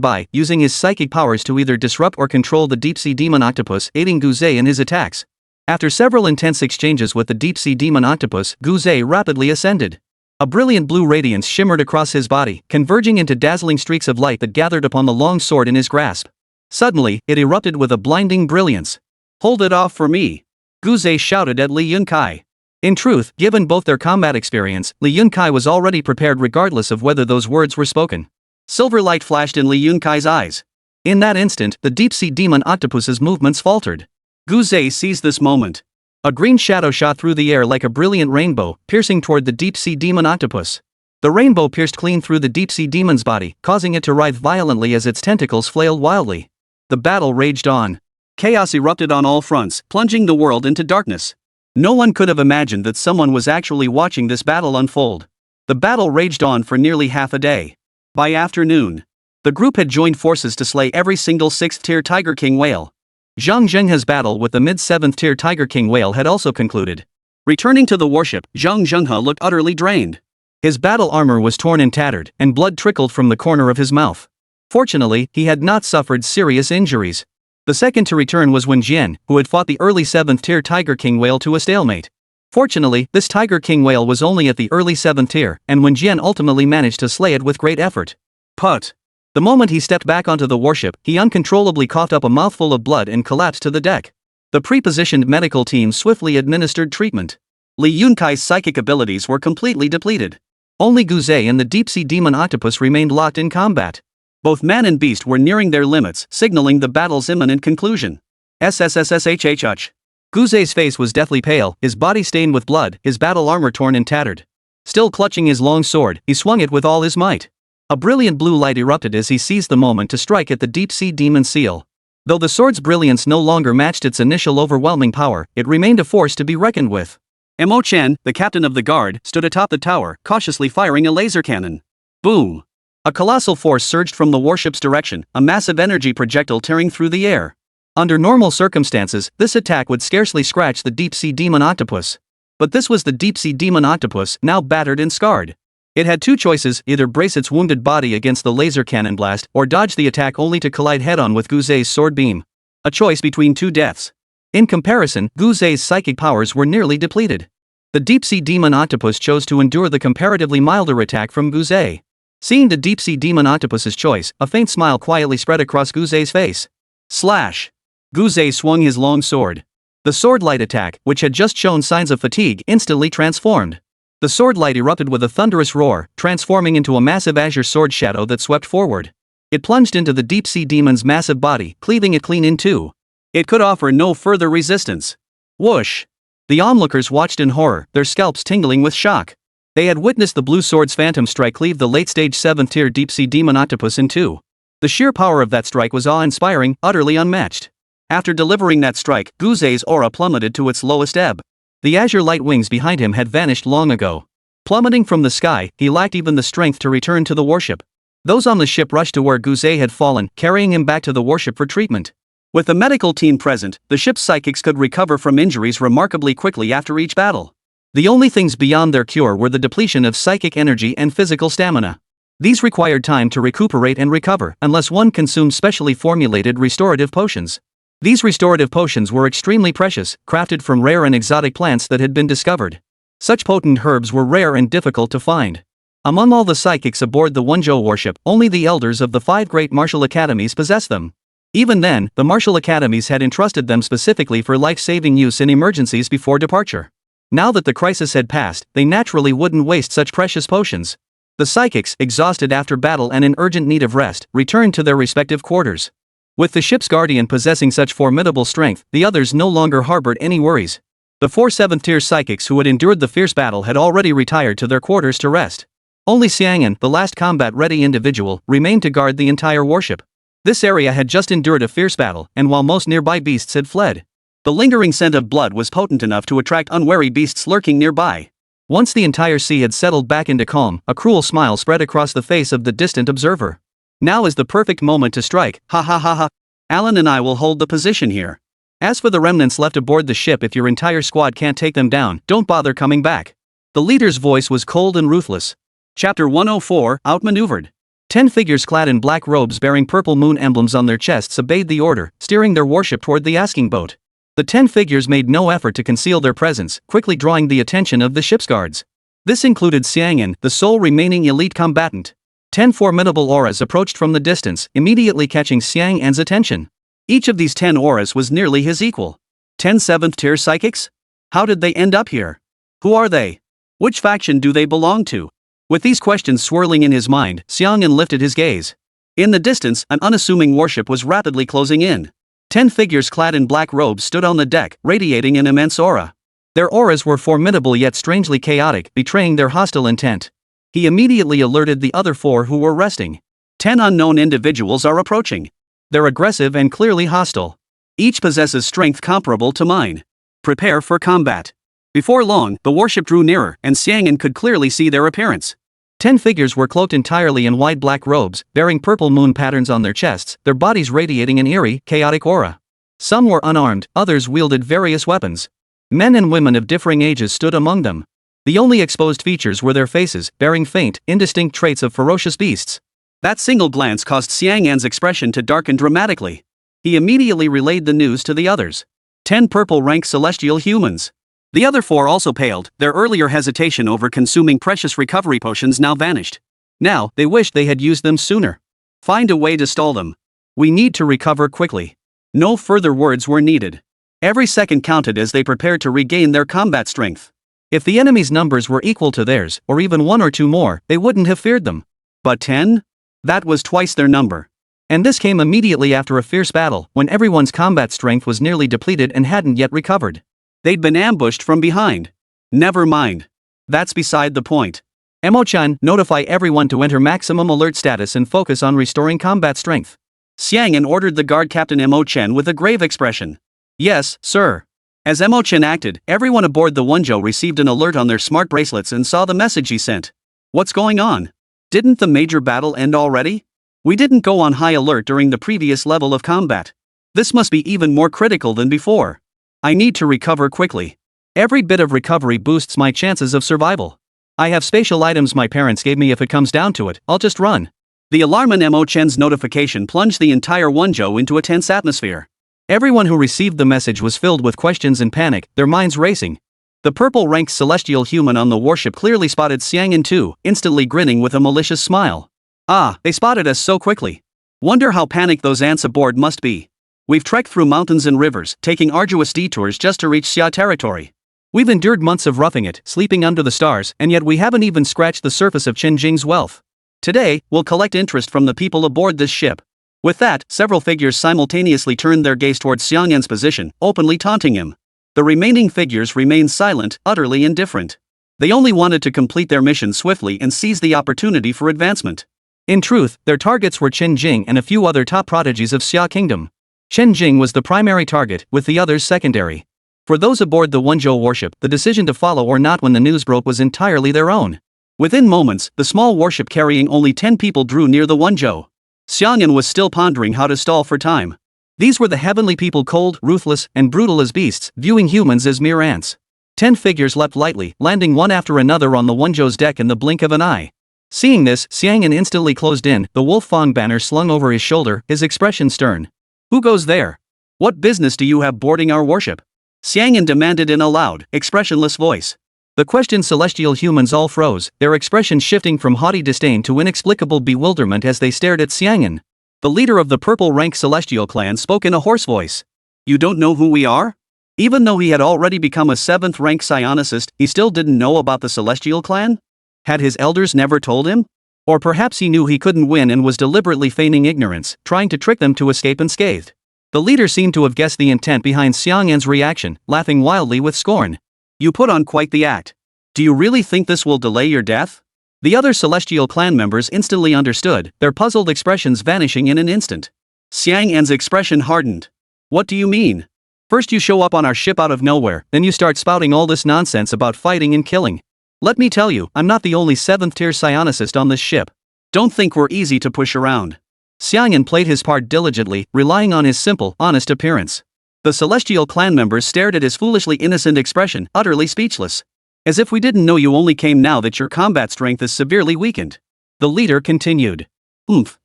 by, using his psychic powers to either disrupt or control the deep-sea demon octopus, aiding Guzhe in his attacks. After several intense exchanges with the deep-sea demon octopus, Guzhe rapidly ascended. A brilliant blue radiance shimmered across his body, converging into dazzling streaks of light that gathered upon the long sword in his grasp. Suddenly, it erupted with a blinding brilliance. "Hold it off for me!" Guzhe shouted at Li Yunkai. In truth, given both their combat experience, Li Yunkai was already prepared regardless of whether those words were spoken. Silver light flashed in Li Yunkai's eyes. In that instant, the deep-sea demon octopus's movements faltered. Guzhe seized this moment. A green shadow shot through the air like a brilliant rainbow, piercing toward the deep-sea demon octopus. The rainbow pierced clean through the deep-sea demon's body, causing it to writhe violently as its tentacles flailed wildly. The battle raged on. Chaos erupted on all fronts, plunging the world into darkness. No one could have imagined that someone was actually watching this battle unfold. The battle raged on for nearly half a day. By afternoon, the group had joined forces to slay every single 6th-tier Tiger King whale. Zhang Jinghe's battle with the mid-7th-tier Tiger King whale had also concluded. Returning to the warship, Zhang Jinghe looked utterly drained. His battle armor was torn and tattered, and blood trickled from the corner of his mouth. Fortunately, he had not suffered serious injuries. The second to return was Wen Jian, who had fought the early 7th-tier Tiger King whale to a stalemate. Fortunately, this Tiger King whale was only at the early 7th tier, and Wen Jian ultimately managed to slay it with great effort. Put! The moment he stepped back onto the warship, he uncontrollably coughed up a mouthful of blood and collapsed to the deck. The pre-positioned medical team swiftly administered treatment. Li Yunkai's psychic abilities were completely depleted. Only Guzhe and the deep-sea demon octopus remained locked in combat. Both man and beast were nearing their limits, signaling the battle's imminent conclusion. SSS-grade. Guzhe's face was deathly pale, his body stained with blood, his battle armor torn and tattered. Still clutching his long sword, he swung it with all his might. A brilliant blue light erupted as he seized the moment to strike at the deep-sea demon seal. Though the sword's brilliance no longer matched its initial overwhelming power, it remained a force to be reckoned with. Mo Chen, the captain of the guard, stood atop the tower, cautiously firing a laser cannon. Boom! A colossal force surged from the warship's direction, a massive energy projectile tearing through the air. Under normal circumstances, this attack would scarcely scratch the deep-sea demon octopus. But this was the deep-sea demon octopus, now battered and scarred. It had two choices: either brace its wounded body against the laser cannon blast, or dodge the attack only to collide head-on with Guzei's sword beam. A choice between two deaths. In comparison, Guzei's psychic powers were nearly depleted. The deep-sea demon octopus chose to endure the comparatively milder attack from Guzei. Seeing the deep-sea demon octopus's choice, a faint smile quietly spread across Guzei's face. Slash! Guzei swung his long sword. The sword light attack, which had just shown signs of fatigue, instantly transformed. The sword light erupted with a thunderous roar, transforming into a massive azure sword shadow that swept forward. It plunged into the deep-sea demon's massive body, cleaving it clean in two. It could offer no further resistance. Whoosh! The onlookers watched in horror, their scalps tingling with shock. They had witnessed the blue sword's phantom strike cleave the late-stage 7th-tier deep-sea demon octopus in two. The sheer power of that strike was awe-inspiring, utterly unmatched. After delivering that strike, Guzei's aura plummeted to its lowest ebb. The azure light wings behind him had vanished long ago. Plummeting from the sky, he lacked even the strength to return to the warship. Those on the ship rushed to where Guzei had fallen, carrying him back to the warship for treatment. With the medical team present, the ship's psychics could recover from injuries remarkably quickly after each battle. The only things beyond their cure were the depletion of psychic energy and physical stamina. These required time to recuperate and recover, unless one consumed specially formulated restorative potions. These restorative potions were extremely precious, crafted from rare and exotic plants that had been discovered. Such potent herbs were rare and difficult to find. Among all the psychics aboard the Wenzhou warship, only the elders of the 5 great martial academies possessed them. Even then, the martial academies had entrusted them specifically for life-saving use in emergencies before departure. Now that the crisis had passed, they naturally wouldn't waste such precious potions. The psychics, exhausted after battle and in urgent need of rest, returned to their respective quarters. With the ship's guardian possessing such formidable strength, the others no longer harbored any worries. The 4 7th-tier psychics who had endured the fierce battle had already retired to their quarters to rest. Only Xiang'an, the last combat-ready individual, remained to guard the entire warship. This area had just endured a fierce battle, and while most nearby beasts had fled, the lingering scent of blood was potent enough to attract unwary beasts lurking nearby. Once the entire sea had settled back into calm, a cruel smile spread across the face of the distant observer. Now is the perfect moment to strike, ha ha ha ha. Alan and I will hold the position here. As for the remnants left aboard the ship, if your entire squad can't take them down, don't bother coming back. The leader's voice was cold and ruthless. Chapter 104, Outmaneuvered. 10 figures clad in black robes bearing purple moon emblems on their chests obeyed the order, steering their warship toward the asking boat. The 10 figures made no effort to conceal their presence, quickly drawing the attention of the ship's guards. This included Xiang'an, the sole remaining elite combatant. 10 formidable auras approached from the distance, immediately catching Xiang'an's attention. Each of these 10 auras was nearly his equal. 10 7th-tier psychics? How did they end up here? Who are they? Which faction do they belong to? With these questions swirling in his mind, Xiang'an lifted his gaze. In the distance, an unassuming warship was rapidly closing in. 10 figures clad in black robes stood on the deck, radiating an immense aura. Their auras were formidable yet strangely chaotic, betraying their hostile intent. He immediately alerted the other 4 who were resting. 10 unknown individuals are approaching. They're aggressive and clearly hostile. Each possesses strength comparable to mine. Prepare for combat. Before long, the warship drew nearer, and Xiang'an could clearly see their appearance. 10 figures were cloaked entirely in wide black robes, bearing purple moon patterns on their chests, their bodies radiating an eerie, chaotic aura. Some were unarmed, others wielded various weapons. Men and women of differing ages stood among them. The only exposed features were their faces, bearing faint, indistinct traits of ferocious beasts. That single glance caused Xiang'an's expression to darken dramatically. He immediately relayed the news to the others. 10 purple-rank celestial humans. The other 4 also paled, their earlier hesitation over consuming precious recovery potions now vanished. Now, they wished they had used them sooner. Find a way to stall them. We need to recover quickly. No further words were needed. Every second counted as they prepared to regain their combat strength. If the enemy's numbers were equal to theirs, or even 1 or 2 more, they wouldn't have feared them. But 10? That was twice their number. And this came immediately after a fierce battle, when everyone's combat strength was nearly depleted and hadn't yet recovered. They'd been ambushed from behind. Never mind. That's beside the point. Emo-chan, notify everyone to enter maximum alert status and focus on restoring combat strength. Xiang'an ordered the guard captain Emo-chan with a grave expression. Yes, sir. As Emo-chan acted, everyone aboard the Wenzhou received an alert on their smart bracelets and saw the message he sent. What's going on? Didn't the major battle end already? We didn't go on high alert during the previous level of combat. This must be even more critical than before. I need to recover quickly. Every bit of recovery boosts my chances of survival. I have spatial items my parents gave me. If it comes down to it, I'll just run. The alarm in Mo Chen's notification plunged the entire Wenzhou into a tense atmosphere. Everyone who received the message was filled with questions and panic, their minds racing. The purple-ranked celestial human on the warship clearly spotted Xiangyan too, instantly grinning with a malicious smile. Ah, they spotted us so quickly. Wonder how panicked those ants aboard must be. We've trekked through mountains and rivers, taking arduous detours just to reach Xia territory. We've endured months of roughing it, sleeping under the stars, and yet we haven't even scratched the surface of Chen Jing's wealth. Today, we'll collect interest from the people aboard this ship. With that, several figures simultaneously turned their gaze towards Xiangyan's position, openly taunting him. The remaining figures remained silent, utterly indifferent. They only wanted to complete their mission swiftly and seize the opportunity for advancement. In truth, their targets were Chen Jing and a few other top prodigies of Xia Kingdom. Chen Jing was the primary target, with the others secondary. For those aboard the Wenzhou warship, the decision to follow or not when the news broke was entirely their own. Within moments, the small warship carrying only 10 people drew near the Wenzhou. Xiangyan was still pondering how to stall for time. These were the heavenly people, cold, ruthless, and brutal as beasts, viewing humans as mere ants. 10 figures leapt lightly, landing one after another on the Wenzhou's deck in the blink of an eye. Seeing this, Xiangyan instantly closed in, the wolf fang banner slung over his shoulder, his expression stern. Who goes there? What business do you have boarding our warship? Xiangyan demanded in a loud, expressionless voice. The questioned celestial humans all froze, their expressions shifting from haughty disdain to inexplicable bewilderment as they stared at Xiangyan. The leader of the purple-rank celestial clan spoke in a hoarse voice. You don't know who we are? Even though he had already become a 7th-rank psionicist, he still didn't know about the celestial clan? Had his elders never told him? Or perhaps he knew he couldn't win and was deliberately feigning ignorance, trying to trick them to escape unscathed. The leader seemed to have guessed the intent behind Xiangyan's reaction, laughing wildly with scorn. You put on quite the act. Do you really think this will delay your death? The other celestial clan members instantly understood, their puzzled expressions vanishing in an instant. Xiangyan's expression hardened. What do you mean? First you show up on our ship out of nowhere, then you start spouting all this nonsense about fighting and killing. Let me tell you, I'm not the only 7th-tier psionicist on this ship. Don't think we're easy to push around. Xiangyan played his part diligently, relying on his simple, honest appearance. The celestial clan members stared at his foolishly innocent expression, utterly speechless. As if we didn't know you only came now that your combat strength is severely weakened. The leader continued.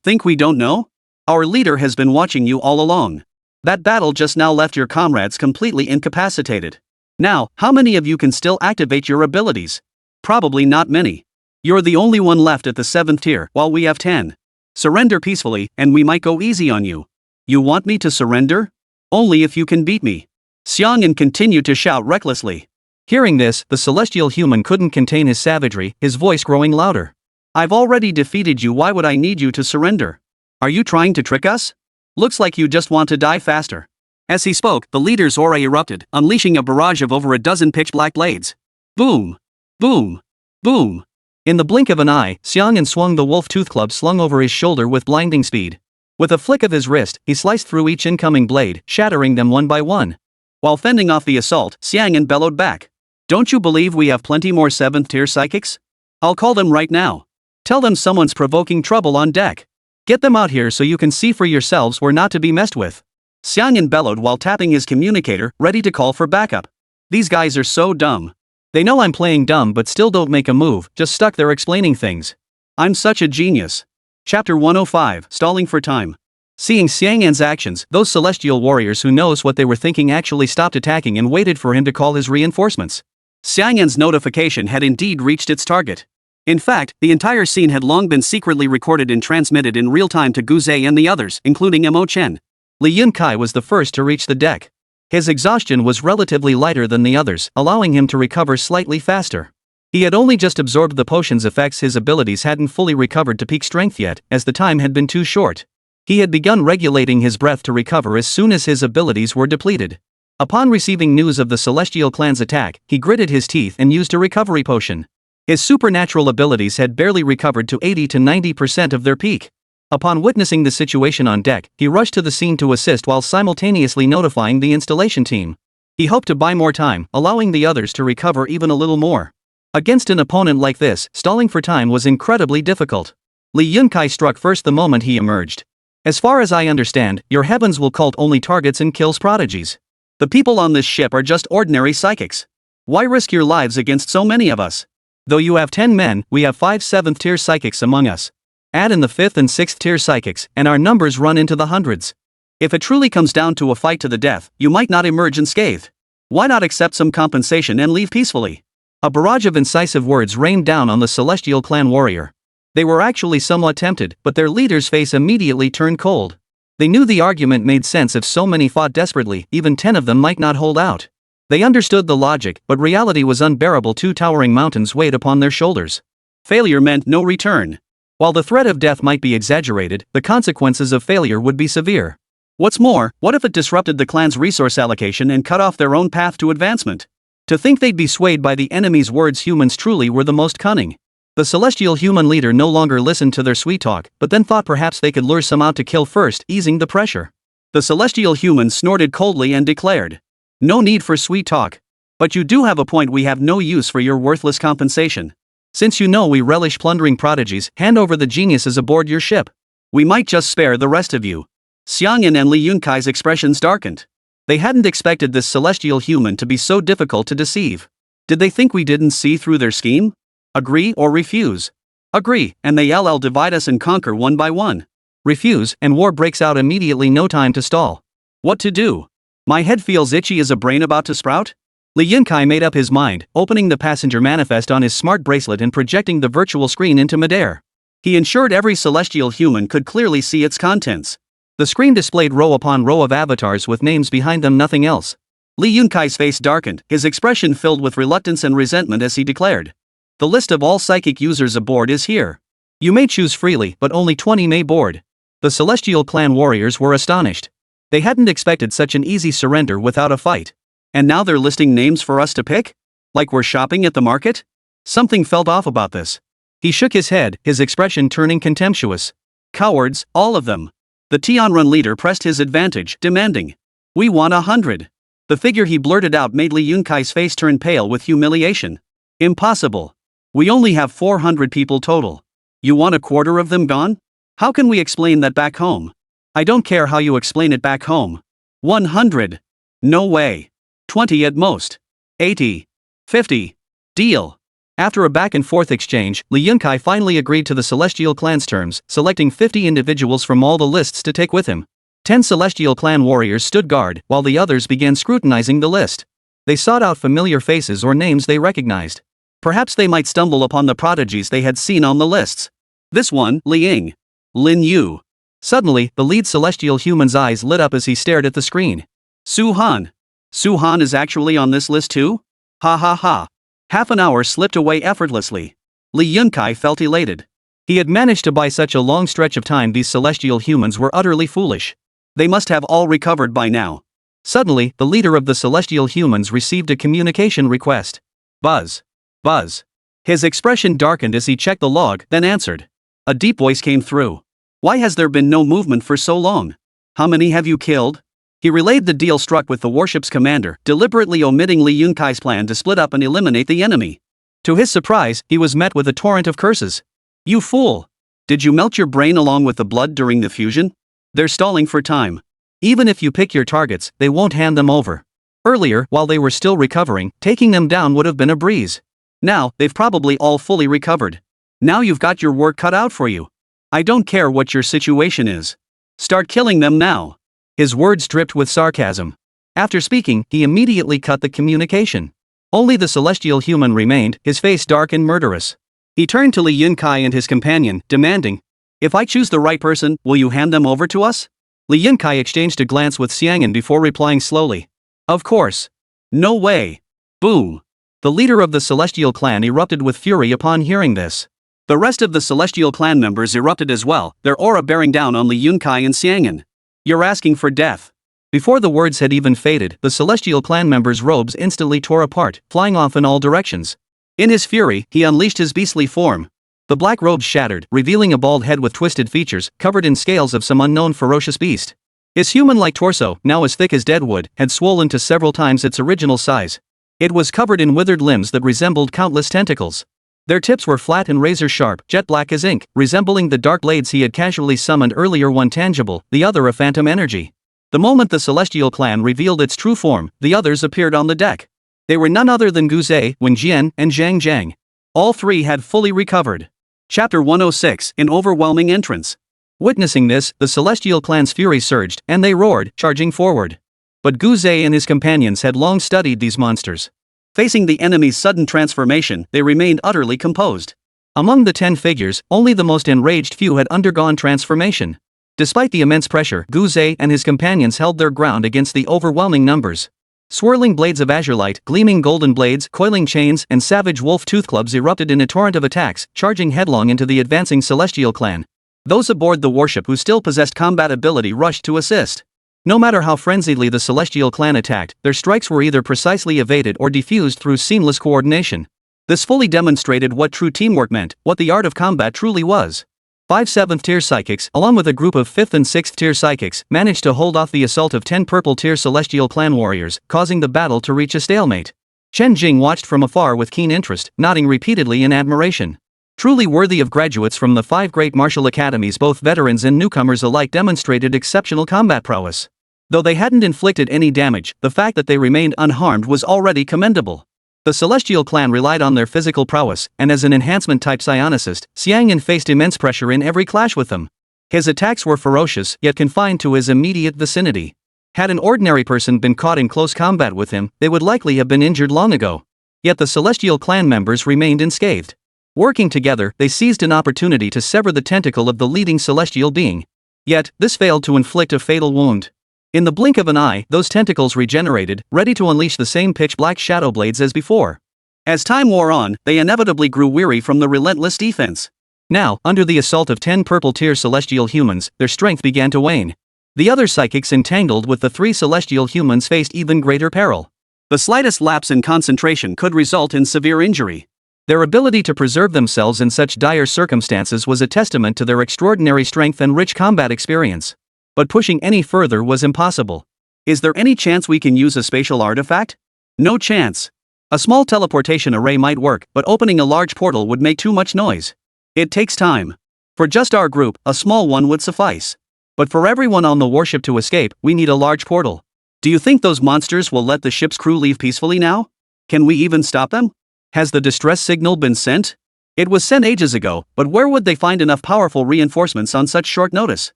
Think we don't know? Our leader has been watching you all along. That battle just now left your comrades completely incapacitated. Now, how many of you can still activate your abilities? Probably not many. You're the only one left at the 7th tier, while we have 10. Surrender peacefully, and we might go easy on you. You want me to surrender? Only if you can beat me. Xiangyan continued to shout recklessly. Hearing this, the celestial human couldn't contain his savagery, his voice growing louder. I've already defeated you, why would I need you to surrender? Are you trying to trick us? Looks like you just want to die faster. As he spoke, the leader's aura erupted, unleashing a barrage of over a dozen pitch-black blades. Boom! Boom! Boom! In the blink of an eye, Xiangyan swung the wolf tooth club slung over his shoulder with blinding speed. With a flick of his wrist, he sliced through each incoming blade, shattering them one by one. While fending off the assault, Xiangyan bellowed back. Don't you believe we have plenty more 7th-tier psychics? I'll call them right now. Tell them someone's provoking trouble on deck. Get them out here so you can see for yourselves we're not to be messed with. Xiangyan bellowed while tapping his communicator, ready to call for backup. These guys are so dumb. They know I'm playing dumb but still don't make a move, just stuck there explaining things. I'm such a genius. Chapter 105, Stalling for Time. Seeing Xiangyan's actions, those celestial warriors who knows what they were thinking actually stopped attacking and waited for him to call his reinforcements. Xiangyan's notification had indeed reached its target. In fact, the entire scene had long been secretly recorded and transmitted in real time to Guzhe and the others, including Mo Chen. Li Yunkai was the first to reach the deck. His exhaustion was relatively lighter than the others, allowing him to recover slightly faster. He had only just absorbed the potion's effects, his abilities hadn't fully recovered to peak strength yet, as the time had been too short. He had begun regulating his breath to recover as soon as his abilities were depleted. Upon receiving news of the Celestial Clan's attack, he gritted his teeth and used a recovery potion. His supernatural abilities had barely recovered to 80 to 90% of their peak. Upon witnessing the situation on deck, he rushed to the scene to assist while simultaneously notifying the installation team. He hoped to buy more time, allowing the others to recover even a little more. Against an opponent like this, stalling for time was incredibly difficult. Li Yunkai struck first the moment he emerged. As far as I understand, your heavens will cult only targets and kills prodigies. The people on this ship are just ordinary psychics. Why risk your lives against so many of us? Though you have 10 men, we have 5 7th-tier psychics among us. Add in the 5th and 6th-tier psychics, and our numbers run into the hundreds. If it truly comes down to a fight to the death, you might not emerge unscathed. Why not accept some compensation and leave peacefully? A barrage of incisive words rained down on the Celestial clan warrior. They were actually somewhat tempted, but their leader's face immediately turned cold. They knew the argument made sense. If so many fought desperately, even 10 of them might not hold out. They understood the logic, but reality was unbearable. 2 towering mountains weighed upon their shoulders. Failure meant no return. While the threat of death might be exaggerated, the consequences of failure would be severe. What's more, what if it disrupted the clan's resource allocation and cut off their own path to advancement? To think they'd be swayed by the enemy's words. Humans truly were the most cunning. The celestial human leader no longer listened to their sweet talk, but then thought perhaps they could lure some out to kill first, easing the pressure. The celestial human snorted coldly and declared, "No need for sweet talk. But you do have a point. We have no use for your worthless compensation. Since you know we relish plundering prodigies, hand over the geniuses aboard your ship. We might just spare the rest of you." Xiangyan and Li Yunkai's expressions darkened. They hadn't expected this celestial human to be so difficult to deceive. Did they think we didn't see through their scheme? Agree or refuse? Agree, and they LL divide us and conquer one by one. Refuse, and war breaks out immediately. No time to stall. What to do? My head feels itchy. Is a brain about to sprout? Li Yunkai made up his mind, opening the passenger manifest on his smart bracelet and projecting the virtual screen into midair. He ensured every celestial human could clearly see its contents. The screen displayed row upon row of avatars with names behind them, nothing else. Li Yunkai's face darkened, his expression filled with reluctance and resentment as he declared, "The list of all psychic users aboard is here. You may choose freely, but only 20 may board." The Celestial clan warriors were astonished. They hadn't expected such an easy surrender without a fight. And now they're listing names for us to pick? Like we're shopping at the market? Something felt off about this. He shook his head, his expression turning contemptuous. "Cowards, all of them." The Tianrun leader pressed his advantage, demanding, "We want 100. The figure he blurted out made Li Yunkai's face turn pale with humiliation. "Impossible. We only have 400 people total. You want a quarter of them gone? How can we explain that back home?" "I don't care how you explain it back home." 100. No way. 20 at most. 80. 50. Deal. After a back-and-forth exchange, Li Yunkai finally agreed to the Celestial clan's terms, selecting 50 individuals from all the lists to take with him. 10 Celestial clan warriors stood guard, while the others began scrutinizing the list. They sought out familiar faces or names they recognized. Perhaps they might stumble upon the prodigies they had seen on the lists. This one, Li Ying. Lin Yu. Suddenly, the lead celestial human's eyes lit up as he stared at the screen. Su Han. Su Han is actually on this list too? Ha ha ha. Half an hour slipped away effortlessly. Li Yunkai felt elated. He had managed to buy such a long stretch of time. These celestial humans were utterly foolish. They must have all recovered by now. Suddenly, the leader of the celestial humans received a communication request. Buzz. Buzz. His expression darkened as he checked the log, then answered. A deep voice came through. "Why has there been no movement for so long? How many have you killed?" He relayed the deal struck with the warship's commander, deliberately omitting Li Yunkai's plan to split up and eliminate the enemy. To his surprise, he was met with a torrent of curses. "You fool! Did you melt your brain along with the blood during the fusion? They're stalling for time. Even if you pick your targets, they won't hand them over. Earlier, while they were still recovering, taking them down would have been a breeze. Now, they've probably all fully recovered. Now you've got your work cut out for you. I don't care what your situation is. Start killing them now." His words dripped with sarcasm. After speaking, he immediately cut the communication. Only the celestial human remained, his face dark and murderous. He turned to Li Yunkai and his companion, demanding, "If I choose the right person, will you hand them over to us?" Li Yunkai exchanged a glance with Xiangyan before replying slowly, "Of course." "No way." Boom. The leader of the Celestial clan erupted with fury upon hearing this. The rest of the Celestial clan members erupted as well, their aura bearing down on Li Yunkai and Xiangyan. "You're asking for death." Before the words had even faded, the Celestial clan members' robes instantly tore apart, flying off in all directions. In his fury, he unleashed his beastly form. The black robes shattered, revealing a bald head with twisted features, covered in scales of some unknown ferocious beast. His human-like torso, now as thick as dead wood, had swollen to several times its original size. It was covered in withered limbs that resembled countless tentacles. Their tips were flat and razor-sharp, jet black as ink, resembling the dark blades he had casually summoned earlier, one tangible, the other a phantom energy. The moment the Celestial clan revealed its true form, the others appeared on the deck. They were none other than Guzhe, Wenjian, and Zhang Jiang. All three had fully recovered. Chapter 106, An Overwhelming Entrance. Witnessing this, the Celestial clan's fury surged, and they roared, charging forward. But Guzhe and his companions had long studied these monsters. Facing the enemy's sudden transformation, they remained utterly composed. Among the 10 figures, only the most enraged few had undergone transformation. Despite the immense pressure, Guzhe and his companions held their ground against the overwhelming numbers. Swirling blades of azure light, gleaming golden blades, coiling chains, and savage wolf tooth clubs erupted in a torrent of attacks, charging headlong into the advancing Celestial clan. Those aboard the warship who still possessed combat ability rushed to assist. No matter how frenziedly the Celestial clan attacked, their strikes were either precisely evaded or defused through seamless coordination. This fully demonstrated what true teamwork meant, what the art of combat truly was. 5 7th-tier psychics, along with a group of 5th and 6th-tier psychics, managed to hold off the assault of 10 purple-tier Celestial clan warriors, causing the battle to reach a stalemate. Chen Jing watched from afar with keen interest, nodding repeatedly in admiration. Truly worthy of graduates from the 5 great martial academies, both veterans and newcomers alike demonstrated exceptional combat prowess. Though they hadn't inflicted any damage, the fact that they remained unharmed was already commendable. The Celestial clan relied on their physical prowess, and as an enhancement-type psionicist, Xiangyan faced immense pressure in every clash with them. His attacks were ferocious, yet confined to his immediate vicinity. Had an ordinary person been caught in close combat with him, they would likely have been injured long ago. Yet the Celestial clan members remained unscathed. Working together, they seized an opportunity to sever the tentacle of the leading celestial being. Yet, this failed to inflict a fatal wound. In the blink of an eye, those tentacles regenerated, ready to unleash the same pitch-black shadow blades as before. As time wore on, they inevitably grew weary from the relentless defense. Now, under the assault of 10 purple-tier celestial humans, their strength began to wane. The other psychics entangled with the 3 celestial humans faced even greater peril. The slightest lapse in concentration could result in severe injury. Their ability to preserve themselves in such dire circumstances was a testament to their extraordinary strength and rich combat experience. But pushing any further was impossible. Is there any chance we can use a spatial artifact? No chance. A small teleportation array might work, but opening a large portal would make too much noise. It takes time. For just our group, a small one would suffice. But for everyone on the warship to escape, we need a large portal. Do you think those monsters will let the ship's crew leave peacefully now? Can we even stop them? Has the distress signal been sent? It was sent ages ago, but where would they find enough powerful reinforcements on such short notice?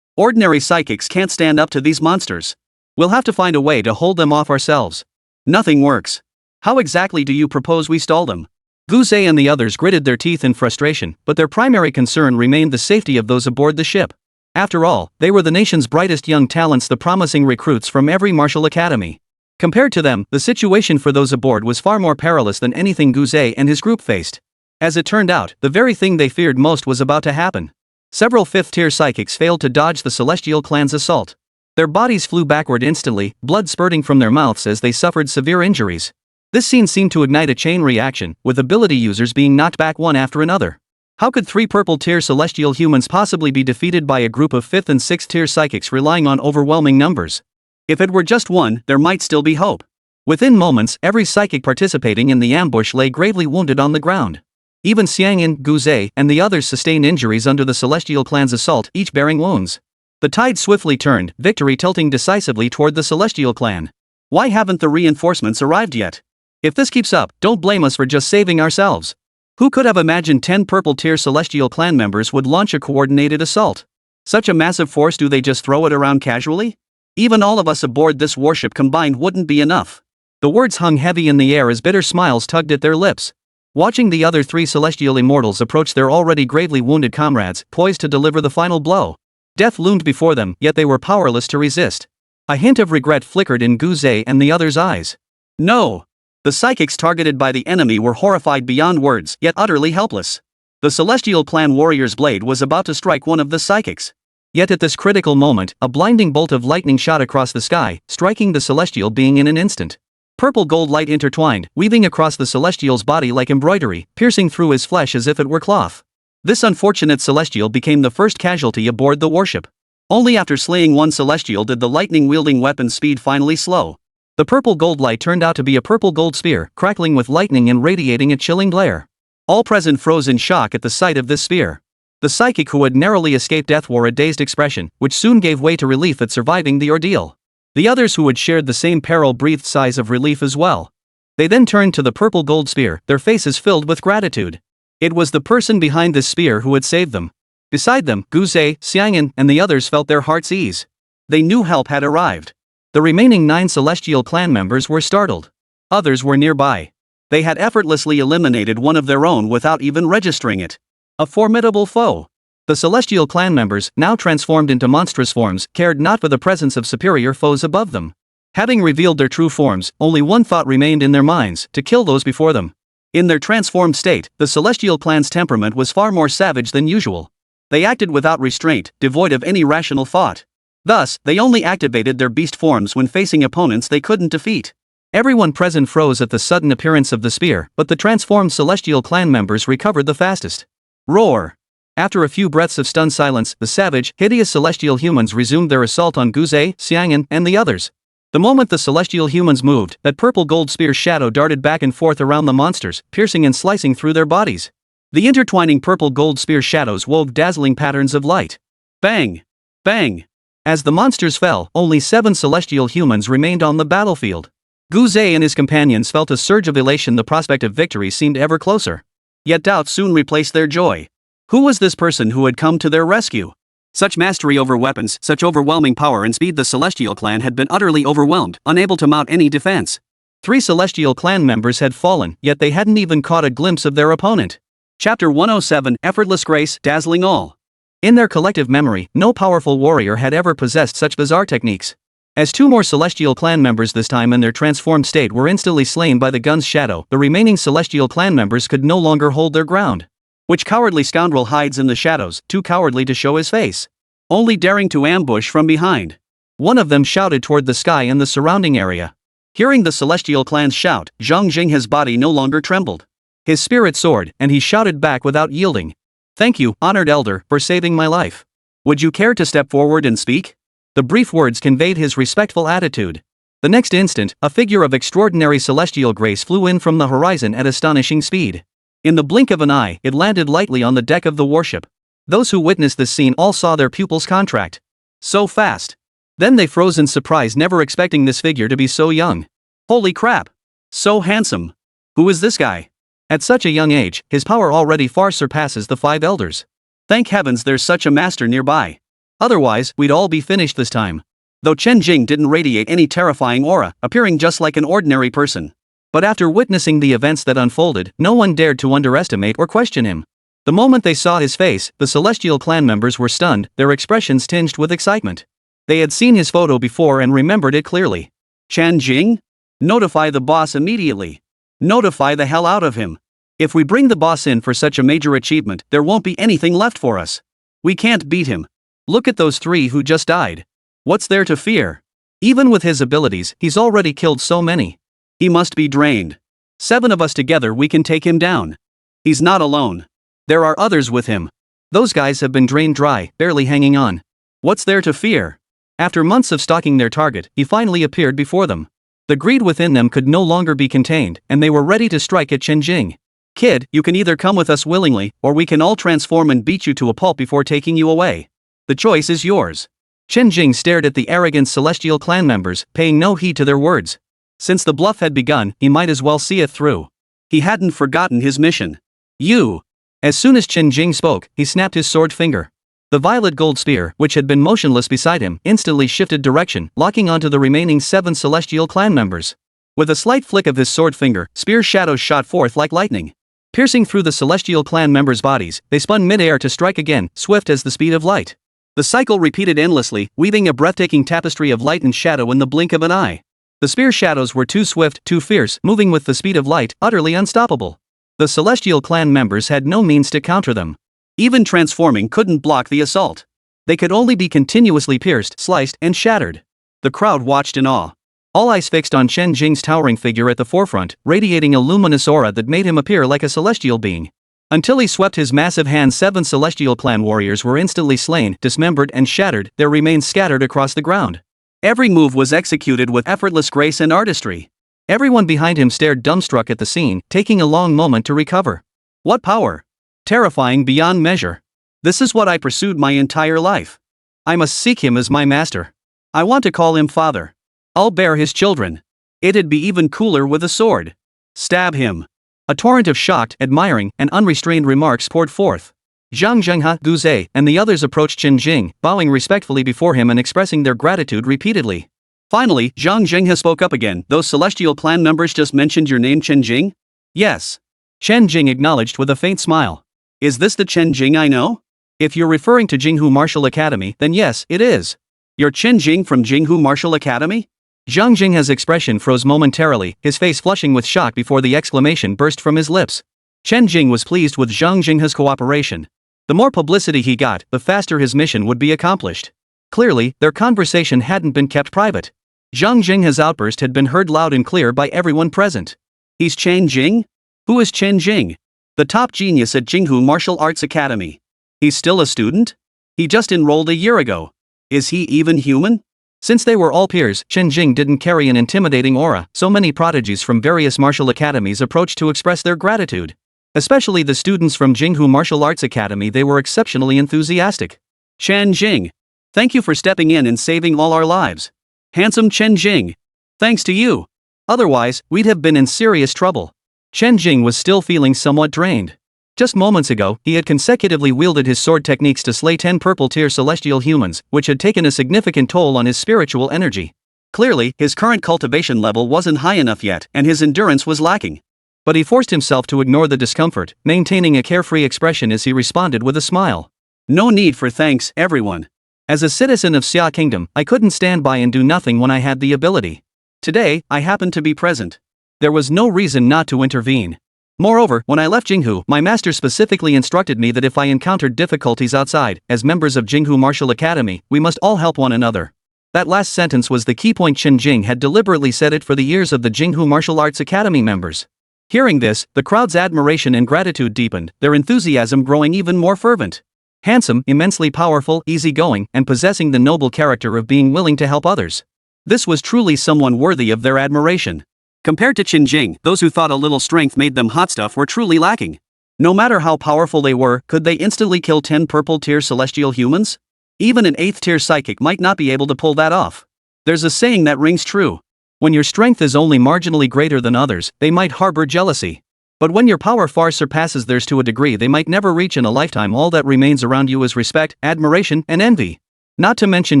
Ordinary psychics can't stand up to these monsters. We'll have to find a way to hold them off ourselves. Nothing works. How exactly do you propose we stall them? Guzhe and the others gritted their teeth in frustration, but their primary concern remained the safety of those aboard the ship. After all, they were the nation's brightest young talents, the promising recruits from every martial academy. Compared to them, the situation for those aboard was far more perilous than anything Guzhe and his group faced. As it turned out, the very thing they feared most was about to happen. Several 5th-tier psychics failed to dodge the Celestial clan's assault. Their bodies flew backward instantly, blood spurting from their mouths as they suffered severe injuries. This scene seemed to ignite a chain reaction, with ability users being knocked back one after another. How could 3 purple-tier celestial humans possibly be defeated by a group of 5th and 6th-tier psychics relying on overwhelming numbers? If it were just one, there might still be hope. Within moments, every psychic participating in the ambush lay gravely wounded on the ground. Even Xiangyan, Guzhe, and the others sustained injuries under the Celestial clan's assault, each bearing wounds. The tide swiftly turned, victory tilting decisively toward the Celestial clan. Why haven't the reinforcements arrived yet? If this keeps up, don't blame us for just saving ourselves. Who could have imagined 10 purple-tier Celestial clan members would launch a coordinated assault? Such a massive force, do they just throw it around casually? Even all of us aboard this warship combined wouldn't be enough. The words hung heavy in the air as bitter smiles tugged at their lips. Watching the other 3 celestial immortals approach their already gravely wounded comrades, poised to deliver the final blow. Death loomed before them, yet they were powerless to resist. A hint of regret flickered in Guzhe and the others' eyes. No! The psychics targeted by the enemy were horrified beyond words, yet utterly helpless. The Celestial clan warrior's blade was about to strike one of the psychics. Yet at this critical moment, a blinding bolt of lightning shot across the sky, striking the celestial being in an instant. Purple gold light intertwined, weaving across the celestial's body like embroidery, piercing through his flesh as if it were cloth. This unfortunate celestial became the first casualty aboard the warship. Only after slaying one celestial did the lightning-wielding weapon's speed finally slow. The purple gold light turned out to be a purple gold spear, crackling with lightning and radiating a chilling glare. All present froze in shock at the sight of this spear. The psychic who had narrowly escaped death wore a dazed expression, which soon gave way to relief at surviving the ordeal. The others who had shared the same peril breathed sighs of relief as well. They then turned to the purple gold spear, their faces filled with gratitude. It was the person behind this spear who had saved them. Beside them, Gu Zhe, Xiang'an, and the others felt their hearts ease. They knew help had arrived. The remaining 9 celestial clan members were startled. Others were nearby. They had effortlessly eliminated one of their own without even registering it. A formidable foe. The celestial clan members, now transformed into monstrous forms, cared not for the presence of superior foes above them. Having revealed their true forms, only one thought remained in their minds: to kill those before them. In their transformed state, the celestial clan's temperament was far more savage than usual. They acted without restraint, devoid of any rational thought. Thus, they only activated their beast forms when facing opponents they couldn't defeat. Everyone present froze at the sudden appearance of the spear, but the transformed celestial clan members recovered the fastest. Roar! After a few breaths of stunned silence, the savage, hideous celestial humans resumed their assault on Gu Zhe, Xiang'an, and the others. The moment the celestial humans moved, that purple gold spear's shadow darted back and forth around the monsters, piercing and slicing through their bodies. The intertwining purple gold spear shadows wove dazzling patterns of light. Bang! Bang! As the monsters fell, only 7 celestial humans remained on the battlefield. Gu Zhe and his companions felt a surge of elation. The prospect of victory seemed ever closer. Yet doubt soon replaced their joy. Who was this person who had come to their rescue? Such mastery over weapons, such overwhelming power and speed. The celestial clan had been utterly overwhelmed, unable to mount any defense. 3 celestial clan members had fallen, yet they hadn't even caught a glimpse of their opponent. Chapter 107: Effortless Grace, Dazzling All. In their collective memory, no powerful warrior had ever possessed such bizarre techniques. As 2 more celestial clan members, this time in their transformed state, were instantly slain by the gun's shadow, the remaining celestial clan members could no longer hold their ground. Which cowardly scoundrel hides in the shadows, too cowardly to show his face? Only daring to ambush from behind. One of them shouted toward the sky and the surrounding area. Hearing the celestial clan's shout, Chen Jing, his body no longer trembled. His spirit soared, and he shouted back without yielding. "Thank you, honored elder, for saving my life. Would you care to step forward and speak?" The brief words conveyed his respectful attitude. The next instant, a figure of extraordinary celestial grace flew in from the horizon at astonishing speed. In the blink of an eye, it landed lightly on the deck of the warship. Those who witnessed this scene all saw their pupils contract. So fast. Then they froze in surprise, never expecting this figure to be so young. Holy crap! So handsome. Who is this guy? At such a young age, his power already far surpasses the 5 elders. Thank heavens there's such a master nearby. Otherwise, we'd all be finished this time. Though Chen Jing didn't radiate any terrifying aura, appearing just like an ordinary person. But after witnessing the events that unfolded, no one dared to underestimate or question him. The moment they saw his face, the celestial clan members were stunned, their expressions tinged with excitement. They had seen his photo before and remembered it clearly. Chen Jing? Notify the boss immediately. Notify the hell out of him. If we bring the boss in for such a major achievement, there won't be anything left for us. We can't beat him. Look at those 3 who just died. What's there to fear? Even with his abilities, he's already killed so many. He must be drained. 7 of us together, we can take him down. He's not alone. There are others with him. Those guys have been drained dry, barely hanging on. What's there to fear? After months of stalking their target, he finally appeared before them. The greed within them could no longer be contained, and they were ready to strike at Chen Jing. "Kid, you can either come with us willingly, or we can all transform and beat you to a pulp before taking you away. The choice is yours." Chen Jing stared at the arrogant celestial clan members, paying no heed to their words. Since the bluff had begun, he might as well see it through. He hadn't forgotten his mission. "You!" As soon as Chen Jing spoke, he snapped his sword finger. The violet gold spear, which had been motionless beside him, instantly shifted direction, locking onto the remaining 7 celestial clan members. With a slight flick of his sword finger, spear shadows shot forth like lightning. Piercing through the celestial clan members' bodies, they spun mid-air to strike again, swift as the speed of light. The cycle repeated endlessly, weaving a breathtaking tapestry of light and shadow in the blink of an eye. The spear shadows were too swift, too fierce, moving with the speed of light, utterly unstoppable. The celestial clan members had no means to counter them. Even transforming couldn't block the assault. They could only be continuously pierced, sliced, and shattered. The crowd watched in awe. All eyes fixed on Chen Jing's towering figure at the forefront, radiating a luminous aura that made him appear like a celestial being. Until he swept his massive hand, 7 celestial clan warriors were instantly slain, dismembered and shattered, their remains scattered across the ground. Every move was executed with effortless grace and artistry. Everyone behind him stared dumbstruck at the scene, taking a long moment to recover. What power! Terrifying beyond measure. This is what I pursued my entire life. I must seek him as my master. I want to call him father. I'll bear his children. It'd be even cooler with a sword. Stab him. A torrent of shocked, admiring, and unrestrained remarks poured forth. Zhang Zhenghe, Guze, and the others approached Chen Jing, bowing respectfully before him and expressing their gratitude repeatedly. Finally, Zhang Zhenghe spoke up again. Those celestial clan members just mentioned your name, Chen Jing? Yes. Chen Jing acknowledged with a faint smile. Is this the Chen Jing I know? If you're referring to Jinghu Martial Academy, then yes, it is. You're Chen Jing from Jinghu Martial Academy? Zhang Jinghe's expression froze momentarily, his face flushing with shock before the exclamation burst from his lips. Chen Jing was pleased with Zhang Jinghe's cooperation. The more publicity he got, the faster his mission would be accomplished. Clearly, their conversation hadn't been kept private. Zhang Jinghe's outburst had been heard loud and clear by everyone present. He's Chen Jing? Who is Chen Jing? The top genius at Jinghu Martial Arts Academy. He's still a student? He just enrolled a year ago. Is he even human? Since they were all peers, Chen Jing didn't carry an intimidating aura, so many prodigies from various martial academies approached to express their gratitude. Especially the students from Jinghu Martial Arts Academy, they were exceptionally enthusiastic. Chen Jing. Thank you for stepping in and saving all our lives. Handsome Chen Jing. Thanks to you. Otherwise, we'd have been in serious trouble. Chen Jing was still feeling somewhat drained. Just moments ago, he had consecutively wielded his sword techniques to slay 10 purple-tier celestial humans, which had taken a significant toll on his spiritual energy. Clearly, his current cultivation level wasn't high enough yet, and his endurance was lacking. But he forced himself to ignore the discomfort, maintaining a carefree expression as he responded with a smile. No need for thanks, everyone. As a citizen of Xia Kingdom, I couldn't stand by and do nothing when I had the ability. Today, I happened to be present. There was no reason not to intervene. Moreover, when I left Jinghu, my master specifically instructed me that if I encountered difficulties outside, as members of Jinghu Martial Academy, we must all help one another. That last sentence was the key point. Chen Jing had deliberately said it for the ears of the Jinghu Martial Arts Academy members. Hearing this, the crowd's admiration and gratitude deepened, their enthusiasm growing even more fervent. Handsome, immensely powerful, easygoing, and possessing the noble character of being willing to help others. This was truly someone worthy of their admiration. Compared to Chen Jing, those who thought a little strength made them hot stuff were truly lacking. No matter how powerful they were, could they instantly kill 10 purple-tier celestial humans? Even an 8th-tier psychic might not be able to pull that off. There's a saying that rings true. When your strength is only marginally greater than others, they might harbor jealousy. But when your power far surpasses theirs to a degree they might never reach in a lifetime, all that remains around you is respect, admiration, and envy. Not to mention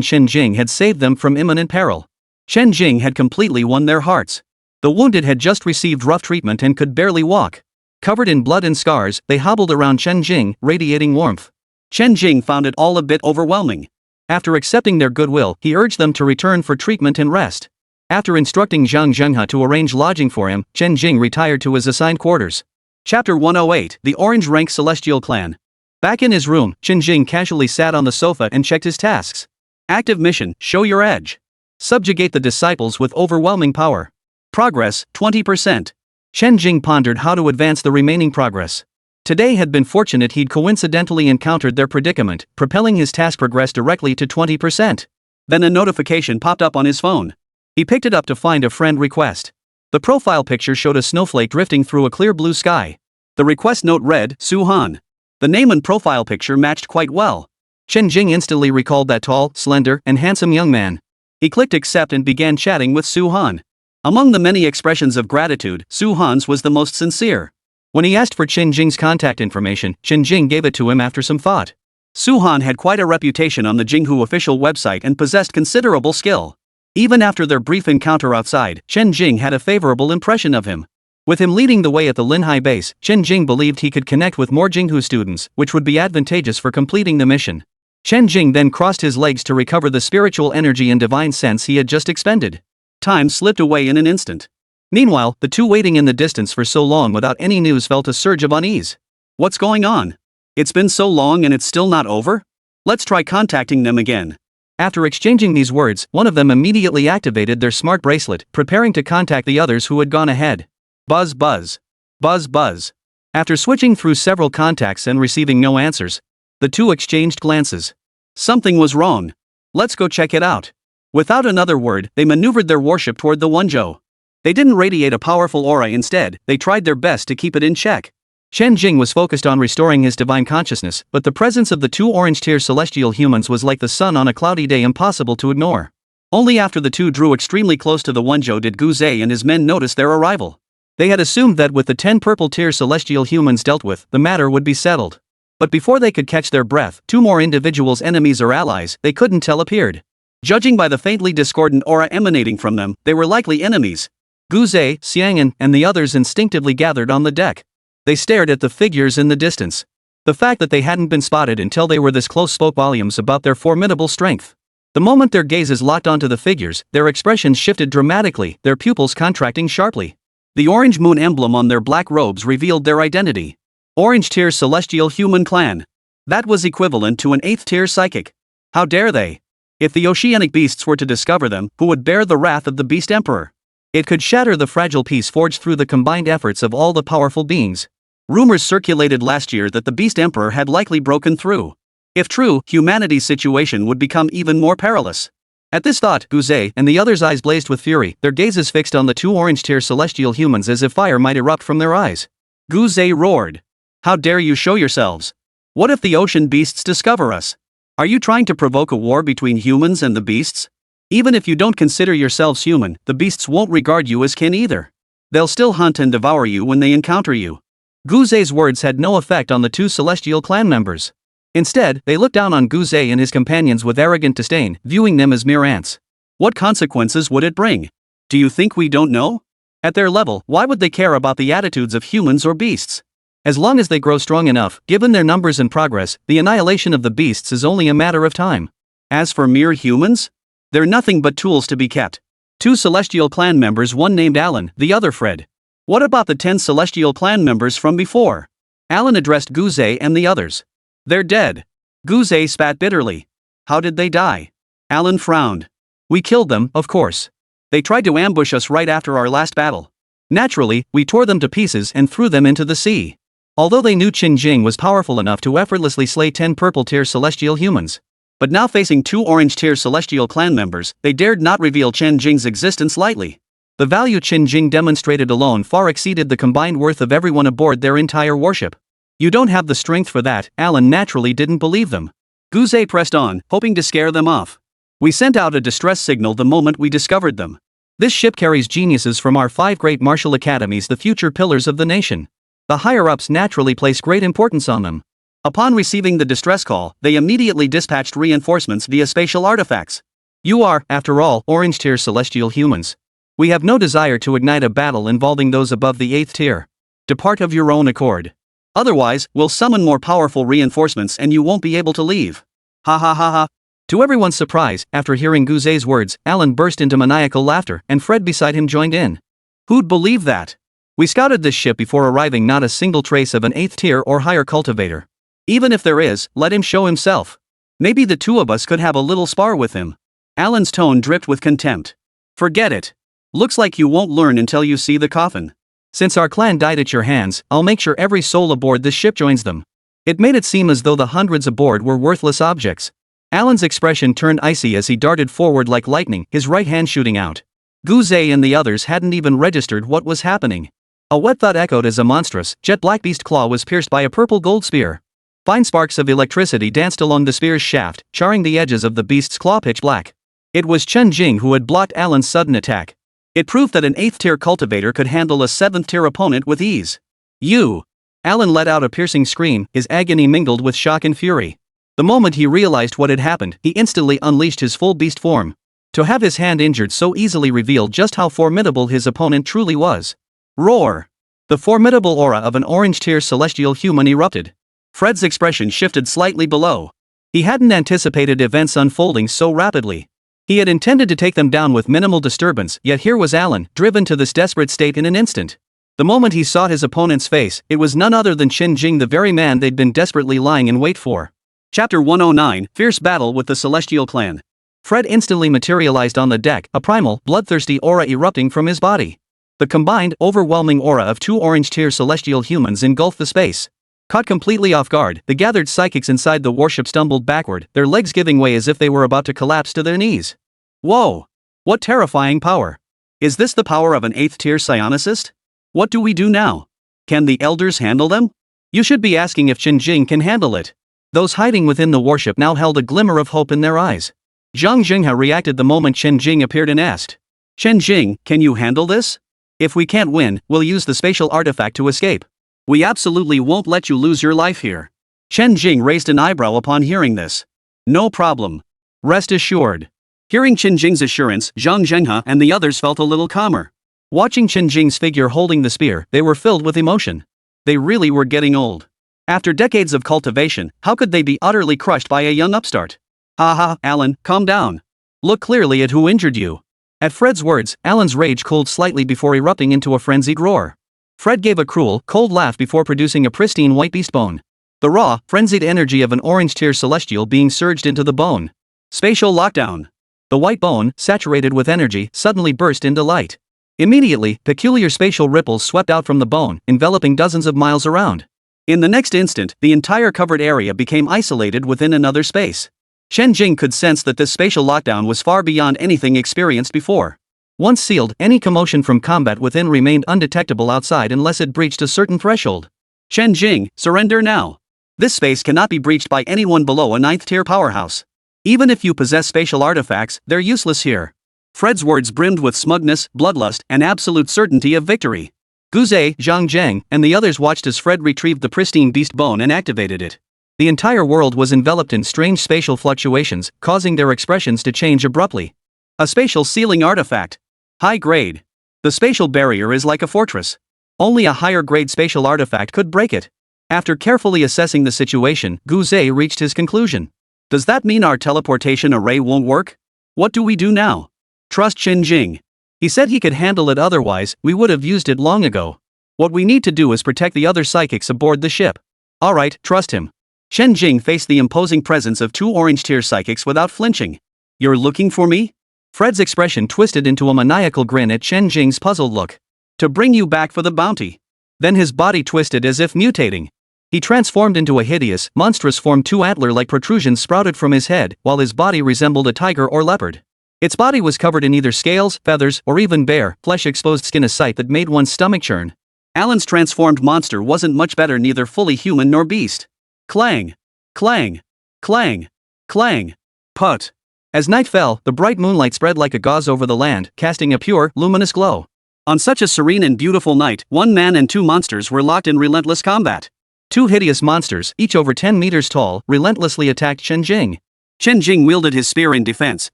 Chen Jing had saved them from imminent peril. Chen Jing had completely won their hearts. The wounded had just received rough treatment and could barely walk. Covered in blood and scars, they hobbled around Chen Jing, radiating warmth. Chen Jing found it all a bit overwhelming. After accepting their goodwill, he urged them to return for treatment and rest. After instructing Zhang Zhenghe to arrange lodging for him, Chen Jing retired to his assigned quarters. Chapter 108, The Orange Rank Celestial Clan. Back in his room, Chen Jing casually sat on the sofa and checked his tasks. Active mission, show your edge. Subjugate the disciples with overwhelming power. Progress, 20%. Chen Jing pondered how to advance the remaining progress. Today had been fortunate he'd coincidentally encountered their predicament, propelling his task progress directly to 20%. Then a notification popped up on his phone. He picked it up to find a friend request. The profile picture showed a snowflake drifting through a clear blue sky. The request note read, Su Han. The name and profile picture matched quite well. Chen Jing instantly recalled that tall, slender, and handsome young man. He clicked accept and began chatting with Su Han. Among the many expressions of gratitude, Su Han's was the most sincere. When he asked for Chen Jing's contact information, Chen Jing gave it to him after some thought. Su Han had quite a reputation on the Jinghu official website and possessed considerable skill. Even after their brief encounter outside, Chen Jing had a favorable impression of him. With him leading the way at the Linhai base, Chen Jing believed he could connect with more Jinghu students, which would be advantageous for completing the mission. Chen Jing then crossed his legs to recover the spiritual energy and divine sense he had just expended. Time slipped away in an instant. Meanwhile, the two waiting in the distance for so long without any news felt a surge of unease. What's going on? It's been so long and it's still not over? Let's try contacting them again. After exchanging these words, one of them immediately activated their smart bracelet, preparing to contact the others who had gone ahead. Buzz buzz. Buzz buzz. After switching through several contacts and receiving no answers, the two exchanged glances. Something was wrong. Let's go check it out. Without another word, they maneuvered their warship toward the Wenzhou. They didn't radiate a powerful aura, instead, they tried their best to keep it in check. Chen Jing was focused on restoring his divine consciousness, but the presence of the two orange-tier celestial humans was like the sun on a cloudy day, impossible to ignore. Only after the two drew extremely close to the Wenzhou did Gu Zhe and his men notice their arrival. They had assumed that with the 10 purple-tier celestial humans dealt with, the matter would be settled. But before they could catch their breath, two more individuals, enemies or allies, they couldn't tell, appeared. Judging by the faintly discordant aura emanating from them, they were likely enemies. Gu Zhe, Xiang'an, and the others instinctively gathered on the deck. They stared at the figures in the distance. The fact that they hadn't been spotted until they were this close spoke volumes about their formidable strength. The moment their gazes locked onto the figures, their expressions shifted dramatically, their pupils contracting sharply. The orange moon emblem on their black robes revealed their identity. Orange-tier celestial human clan. That was equivalent to an 8th-tier psychic. How dare they? If the oceanic beasts were to discover them, who would bear the wrath of the Beast Emperor? It could shatter the fragile peace forged through the combined efforts of all the powerful beings. Rumors circulated last year that the Beast Emperor had likely broken through. If true, humanity's situation would become even more perilous. At this thought, Gu Zhe and the others' eyes blazed with fury, their gazes fixed on the two orange-tier celestial humans as if fire might erupt from their eyes. Gu Zhe roared. How dare you show yourselves? What if the ocean beasts discover us? Are you trying to provoke a war between humans and the beasts? Even if you don't consider yourselves human, the beasts won't regard you as kin either. They'll still hunt and devour you when they encounter you. Gu Zhe's words had no effect on the two celestial clan members. Instead, they looked down on Gu Zhe and his companions with arrogant disdain, viewing them as mere ants. What consequences would it bring? Do you think we don't know? At their level, why would they care about the attitudes of humans or beasts? As long as they grow strong enough, given their numbers and progress, the annihilation of the beasts is only a matter of time. As for mere humans? They're nothing but tools to be kept. Two celestial clan members, one named Alan, the other Fred. What about the 10 celestial clan members from before? Alan addressed Gu Zhe and the others. They're dead. Gu Zhe spat bitterly. How did they die? Alan frowned. We killed them, of course. They tried to ambush us right after our last battle. Naturally, we tore them to pieces and threw them into the sea. Although they knew Chen Jing was powerful enough to effortlessly slay 10 purple-tier celestial humans. But now facing 2 orange-tier celestial clan members, they dared not reveal Chen Jing's existence lightly. The value Chen Jing demonstrated alone far exceeded the combined worth of everyone aboard their entire warship. You don't have the strength for that, Alan naturally didn't believe them. Gu Zhe pressed on, hoping to scare them off. We sent out a distress signal the moment we discovered them. This ship carries geniuses from our 5 great martial academies, the future pillars of the nation. The higher-ups naturally place great importance on them. Upon receiving the distress call, they immediately dispatched reinforcements via spatial artifacts. You are, after all, orange-tier celestial humans. We have no desire to ignite a battle involving those above the 8th tier. Depart of your own accord. Otherwise, we'll summon more powerful reinforcements and you won't be able to leave. Ha ha ha ha. To everyone's surprise, after hearing Gu Zhe's words, Alan burst into maniacal laughter, and Fred beside him joined in. Who'd believe that? We scouted this ship before arriving, not a single trace of an 8th tier or higher cultivator. Even if there is, let him show himself. Maybe the two of us could have a little spar with him. Alan's tone dripped with contempt. Forget it. Looks like you won't learn until you see the coffin. Since our clan died at your hands, I'll make sure every soul aboard this ship joins them. It made it seem as though the hundreds aboard were worthless objects. Alan's expression turned icy as he darted forward like lightning, his right hand shooting out. Gu Zhe and the others hadn't even registered what was happening. A wet thud echoed as a monstrous, jet-black beast claw was pierced by a purple-gold spear. Fine sparks of electricity danced along the spear's shaft, charring the edges of the beast's claw pitch black. It was Chen Jing who had blocked Alan's sudden attack. It proved that an 8th-tier cultivator could handle a 7th-tier opponent with ease. You! Alan let out a piercing scream, his agony mingled with shock and fury. The moment he realized what had happened, he instantly unleashed his full beast form. To have his hand injured so easily revealed just how formidable his opponent truly was. Roar! The formidable aura of an orange-tier celestial human erupted. Fred's expression shifted slightly below. He hadn't anticipated events unfolding so rapidly. He had intended to take them down with minimal disturbance, yet here was Alan, driven to this desperate state in an instant. The moment he saw his opponent's face, it was none other than Chen Jing, the very man they'd been desperately lying in wait for. Chapter 109, Fierce Battle with the Celestial Clan. Fred instantly materialized on the deck, a primal, bloodthirsty aura erupting from his body. The combined, overwhelming aura of 2 orange-tier celestial humans engulfed the space. Caught completely off guard, the gathered psychics inside the warship stumbled backward, their legs giving way as if they were about to collapse to their knees. Whoa! What terrifying power! Is this the power of an 8th-tier psionicist? What do we do now? Can the elders handle them? You should be asking if Chen Jing can handle it. Those hiding within the warship now held a glimmer of hope in their eyes. Zhang Jinghe reacted the moment Chen Jing appeared and asked, "Chen Jing, can you handle this? If we can't win, we'll use the spatial artifact to escape. We absolutely won't let you lose your life here." Chen Jing raised an eyebrow upon hearing this. "No problem. Rest assured." Hearing Chen Jing's assurance, Zhang Jinghe and the others felt a little calmer. Watching Chen Jing's figure holding the spear, they were filled with emotion. They really were getting old. After decades of cultivation, how could they be utterly crushed by a young upstart? "Haha, Alan, calm down. Look clearly at who injured you." At Fred's words, Alan's rage cooled slightly before erupting into a frenzied roar. Fred gave a cruel, cold laugh before producing a pristine white beast bone. The raw, frenzied energy of an orange-tier celestial being surged into the bone. Spatial lockdown. The white bone, saturated with energy, suddenly burst into light. Immediately, peculiar spatial ripples swept out from the bone, enveloping dozens of miles around. In the next instant, the entire covered area became isolated within another space. Chen Jing could sense that this spatial lockdown was far beyond anything experienced before. Once sealed, any commotion from combat within remained undetectable outside unless it breached a certain threshold. "Chen Jing, surrender now. This space cannot be breached by anyone below a 9th-tier powerhouse. Even if you possess spatial artifacts, they're useless here." Fred's words brimmed with smugness, bloodlust, and absolute certainty of victory. Guze, Zhang Zheng, and the others watched as Fred retrieved the pristine beast bone and activated it. The entire world was enveloped in strange spatial fluctuations, causing their expressions to change abruptly. A spatial sealing artifact. High grade. The spatial barrier is like a fortress. Only a higher grade spatial artifact could break it. After carefully assessing the situation, Guze reached his conclusion. "Does that mean our teleportation array won't work? What do we do now?" "Trust Chen Jing. He said he could handle it, otherwise, we would have used it long ago. What we need to do is protect the other psychics aboard the ship." "Alright, trust him." Chen Jing faced the imposing presence of 2 orange-tier psychics without flinching. "You're looking for me?" Fred's expression twisted into a maniacal grin at Chen Jing's puzzled look. "To bring you back for the bounty." Then his body twisted as if mutating. He transformed into a hideous, monstrous form. 2 antler-like protrusions sprouted from his head, while his body resembled a tiger or leopard. Its body was covered in either scales, feathers, or even bare, flesh-exposed skin, a sight that made one's stomach churn. Alan's transformed monster wasn't much better, neither fully human nor beast. Clang! Clang! Clang! Clang! Put! As night fell, the bright moonlight spread like a gauze over the land, casting a pure, luminous glow. On such a serene and beautiful night, 1 man and 2 monsters were locked in relentless combat. 2 hideous monsters, each over 10 meters tall, relentlessly attacked Chen Jing. Chen Jing wielded his spear in defense,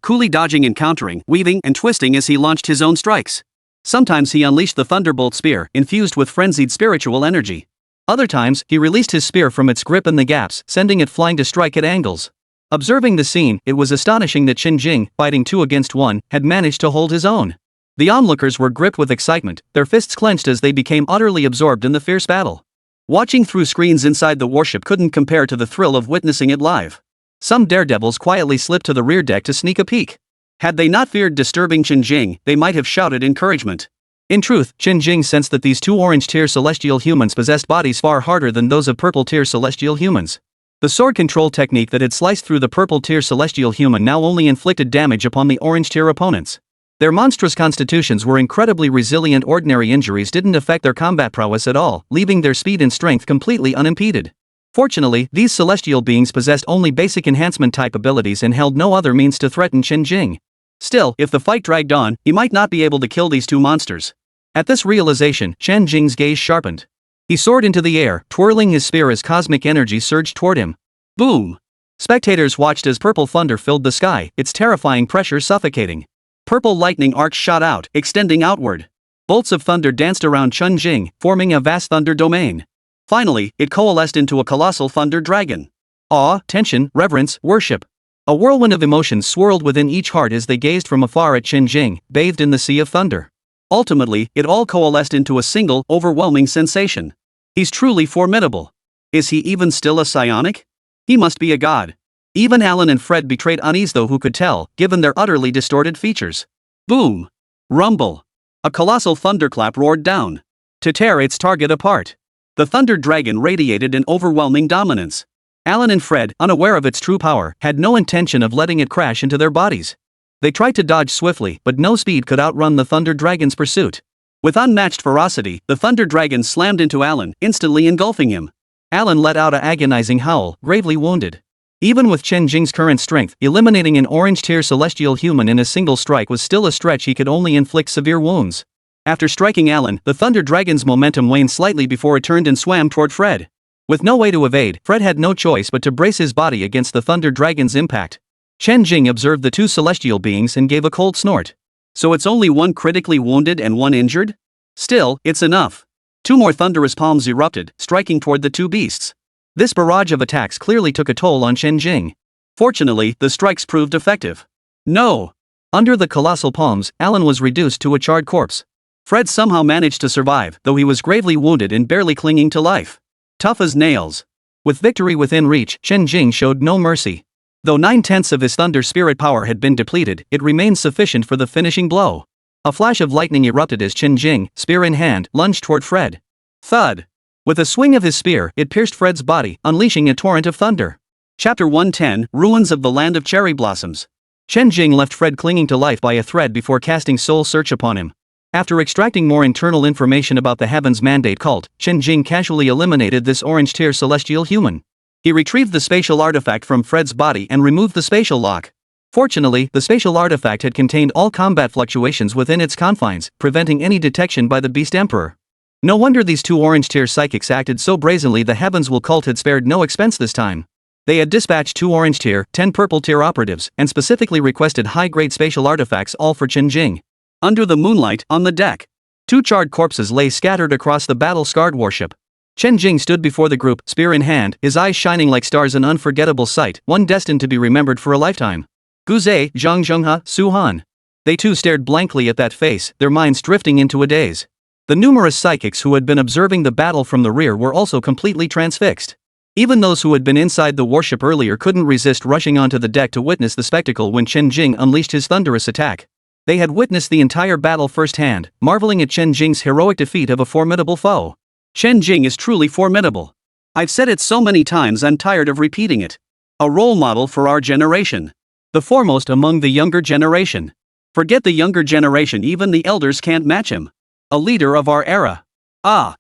coolly dodging and countering, weaving and twisting as he launched his own strikes. Sometimes he unleashed the thunderbolt spear, infused with frenzied spiritual energy. Other times, he released his spear from its grip in the gaps, sending it flying to strike at angles. Observing the scene, it was astonishing that Chen Jing, fighting 2 against 1, had managed to hold his own. The onlookers were gripped with excitement, their fists clenched as they became utterly absorbed in the fierce battle. Watching through screens inside the warship couldn't compare to the thrill of witnessing it live. Some daredevils quietly slipped to the rear deck to sneak a peek. Had they not feared disturbing Chen Jing, they might have shouted encouragement. In truth, Chen Jing sensed that these 2 orange-tier celestial humans possessed bodies far harder than those of purple-tier celestial humans. The sword control technique that had sliced through the purple-tier celestial human now only inflicted damage upon the orange-tier opponents. Their monstrous constitutions were incredibly resilient. Ordinary injuries didn't affect their combat prowess at all, leaving their speed and strength completely unimpeded. Fortunately, these celestial beings possessed only basic enhancement-type abilities and held no other means to threaten Chen Jing. Still, if the fight dragged on, he might not be able to kill these 2 monsters. At this realization, Chen Jing's gaze sharpened. He soared into the air, twirling his spear as cosmic energy surged toward him. Boom! Spectators watched as purple thunder filled the sky, its terrifying pressure suffocating. Purple lightning arcs shot out, extending outward. Bolts of thunder danced around Chen Jing, forming a vast thunder domain. Finally, it coalesced into a colossal thunder dragon. Awe, tension, reverence, worship. A whirlwind of emotions swirled within each heart as they gazed from afar at Chen Jing, bathed in the sea of thunder. Ultimately, it all coalesced into a single, overwhelming sensation. He's truly formidable. Is he even still a psionic? He must be a god. Even Alan and Fred betrayed unease, though who could tell, given their utterly distorted features. Boom! Rumble! A colossal thunderclap roared down. To tear its target apart. The thunder dragon radiated an overwhelming dominance. Alan and Fred, unaware of its true power, had no intention of letting it crash into their bodies. They tried to dodge swiftly, but no speed could outrun the thunder dragon's pursuit. With unmatched ferocity, the thunder dragon slammed into Alan, instantly engulfing him. Alan let out an agonizing howl, gravely wounded. Even with Chen Jing's current strength, eliminating an orange-tier celestial human in a single strike was still a stretch. He could only inflict severe wounds. After striking Alan, the Thunder Dragon's momentum waned slightly before it turned and swam toward Fred. With no way to evade, Fred had no choice but to brace his body against the Thunder Dragon's impact. Chen Jing observed the two celestial beings and gave a cold snort. So it's only one critically wounded and one injured? Still, it's enough. Two more thunderous palms erupted, striking toward the two beasts. This barrage of attacks clearly took a toll on Chen Jing. Fortunately, the strikes proved effective. No! Under the colossal palms, Alan was reduced to a charred corpse. Fred somehow managed to survive, though he was gravely wounded and barely clinging to life. Tough as nails. With victory within reach, Chen Jing showed no mercy. Though 9/10 of his thunder spirit power had been depleted, it remained sufficient for the finishing blow. A flash of lightning erupted as Chen Jing, spear in hand, lunged toward Fred. Thud! With a swing of his spear, it pierced Fred's body, unleashing a torrent of thunder. Chapter 110, Ruins of the Land of Cherry Blossoms. Chen Jing left Fred clinging to life by a thread before casting Soul Search upon him. After extracting more internal information about the Heaven's Mandate cult, Chen Jing casually eliminated this orange-tier celestial human. He retrieved the spatial artifact from Fred's body and removed the spatial lock. Fortunately, the spatial artifact had contained all combat fluctuations within its confines, preventing any detection by the Beast Emperor. No wonder these two orange-tier psychics acted so brazenly. The Heavens Will cult had spared no expense this time. They had dispatched 2 orange-tier, 10 purple-tier operatives, and specifically requested high-grade spatial artifacts, all for Chen Jing. Under the moonlight, on the deck, 2 charred corpses lay scattered across the battle-scarred warship. Chen Jing stood before the group, spear in hand, his eyes shining like stars, an unforgettable sight, one destined to be remembered for a lifetime. Guze, Zhang Zhenghe, Su Han. They too stared blankly at that face, their minds drifting into a daze. The numerous psychics who had been observing the battle from the rear were also completely transfixed. Even those who had been inside the warship earlier couldn't resist rushing onto the deck to witness the spectacle when Chen Jing unleashed his thunderous attack. They had witnessed the entire battle firsthand, marveling at Chen Jing's heroic defeat of a formidable foe. Chen Jing is truly formidable. I've said it so many times I'm tired of repeating it. A role model for our generation. The foremost among the younger generation. Forget the younger generation, even the elders can't match him. A leader of our era. I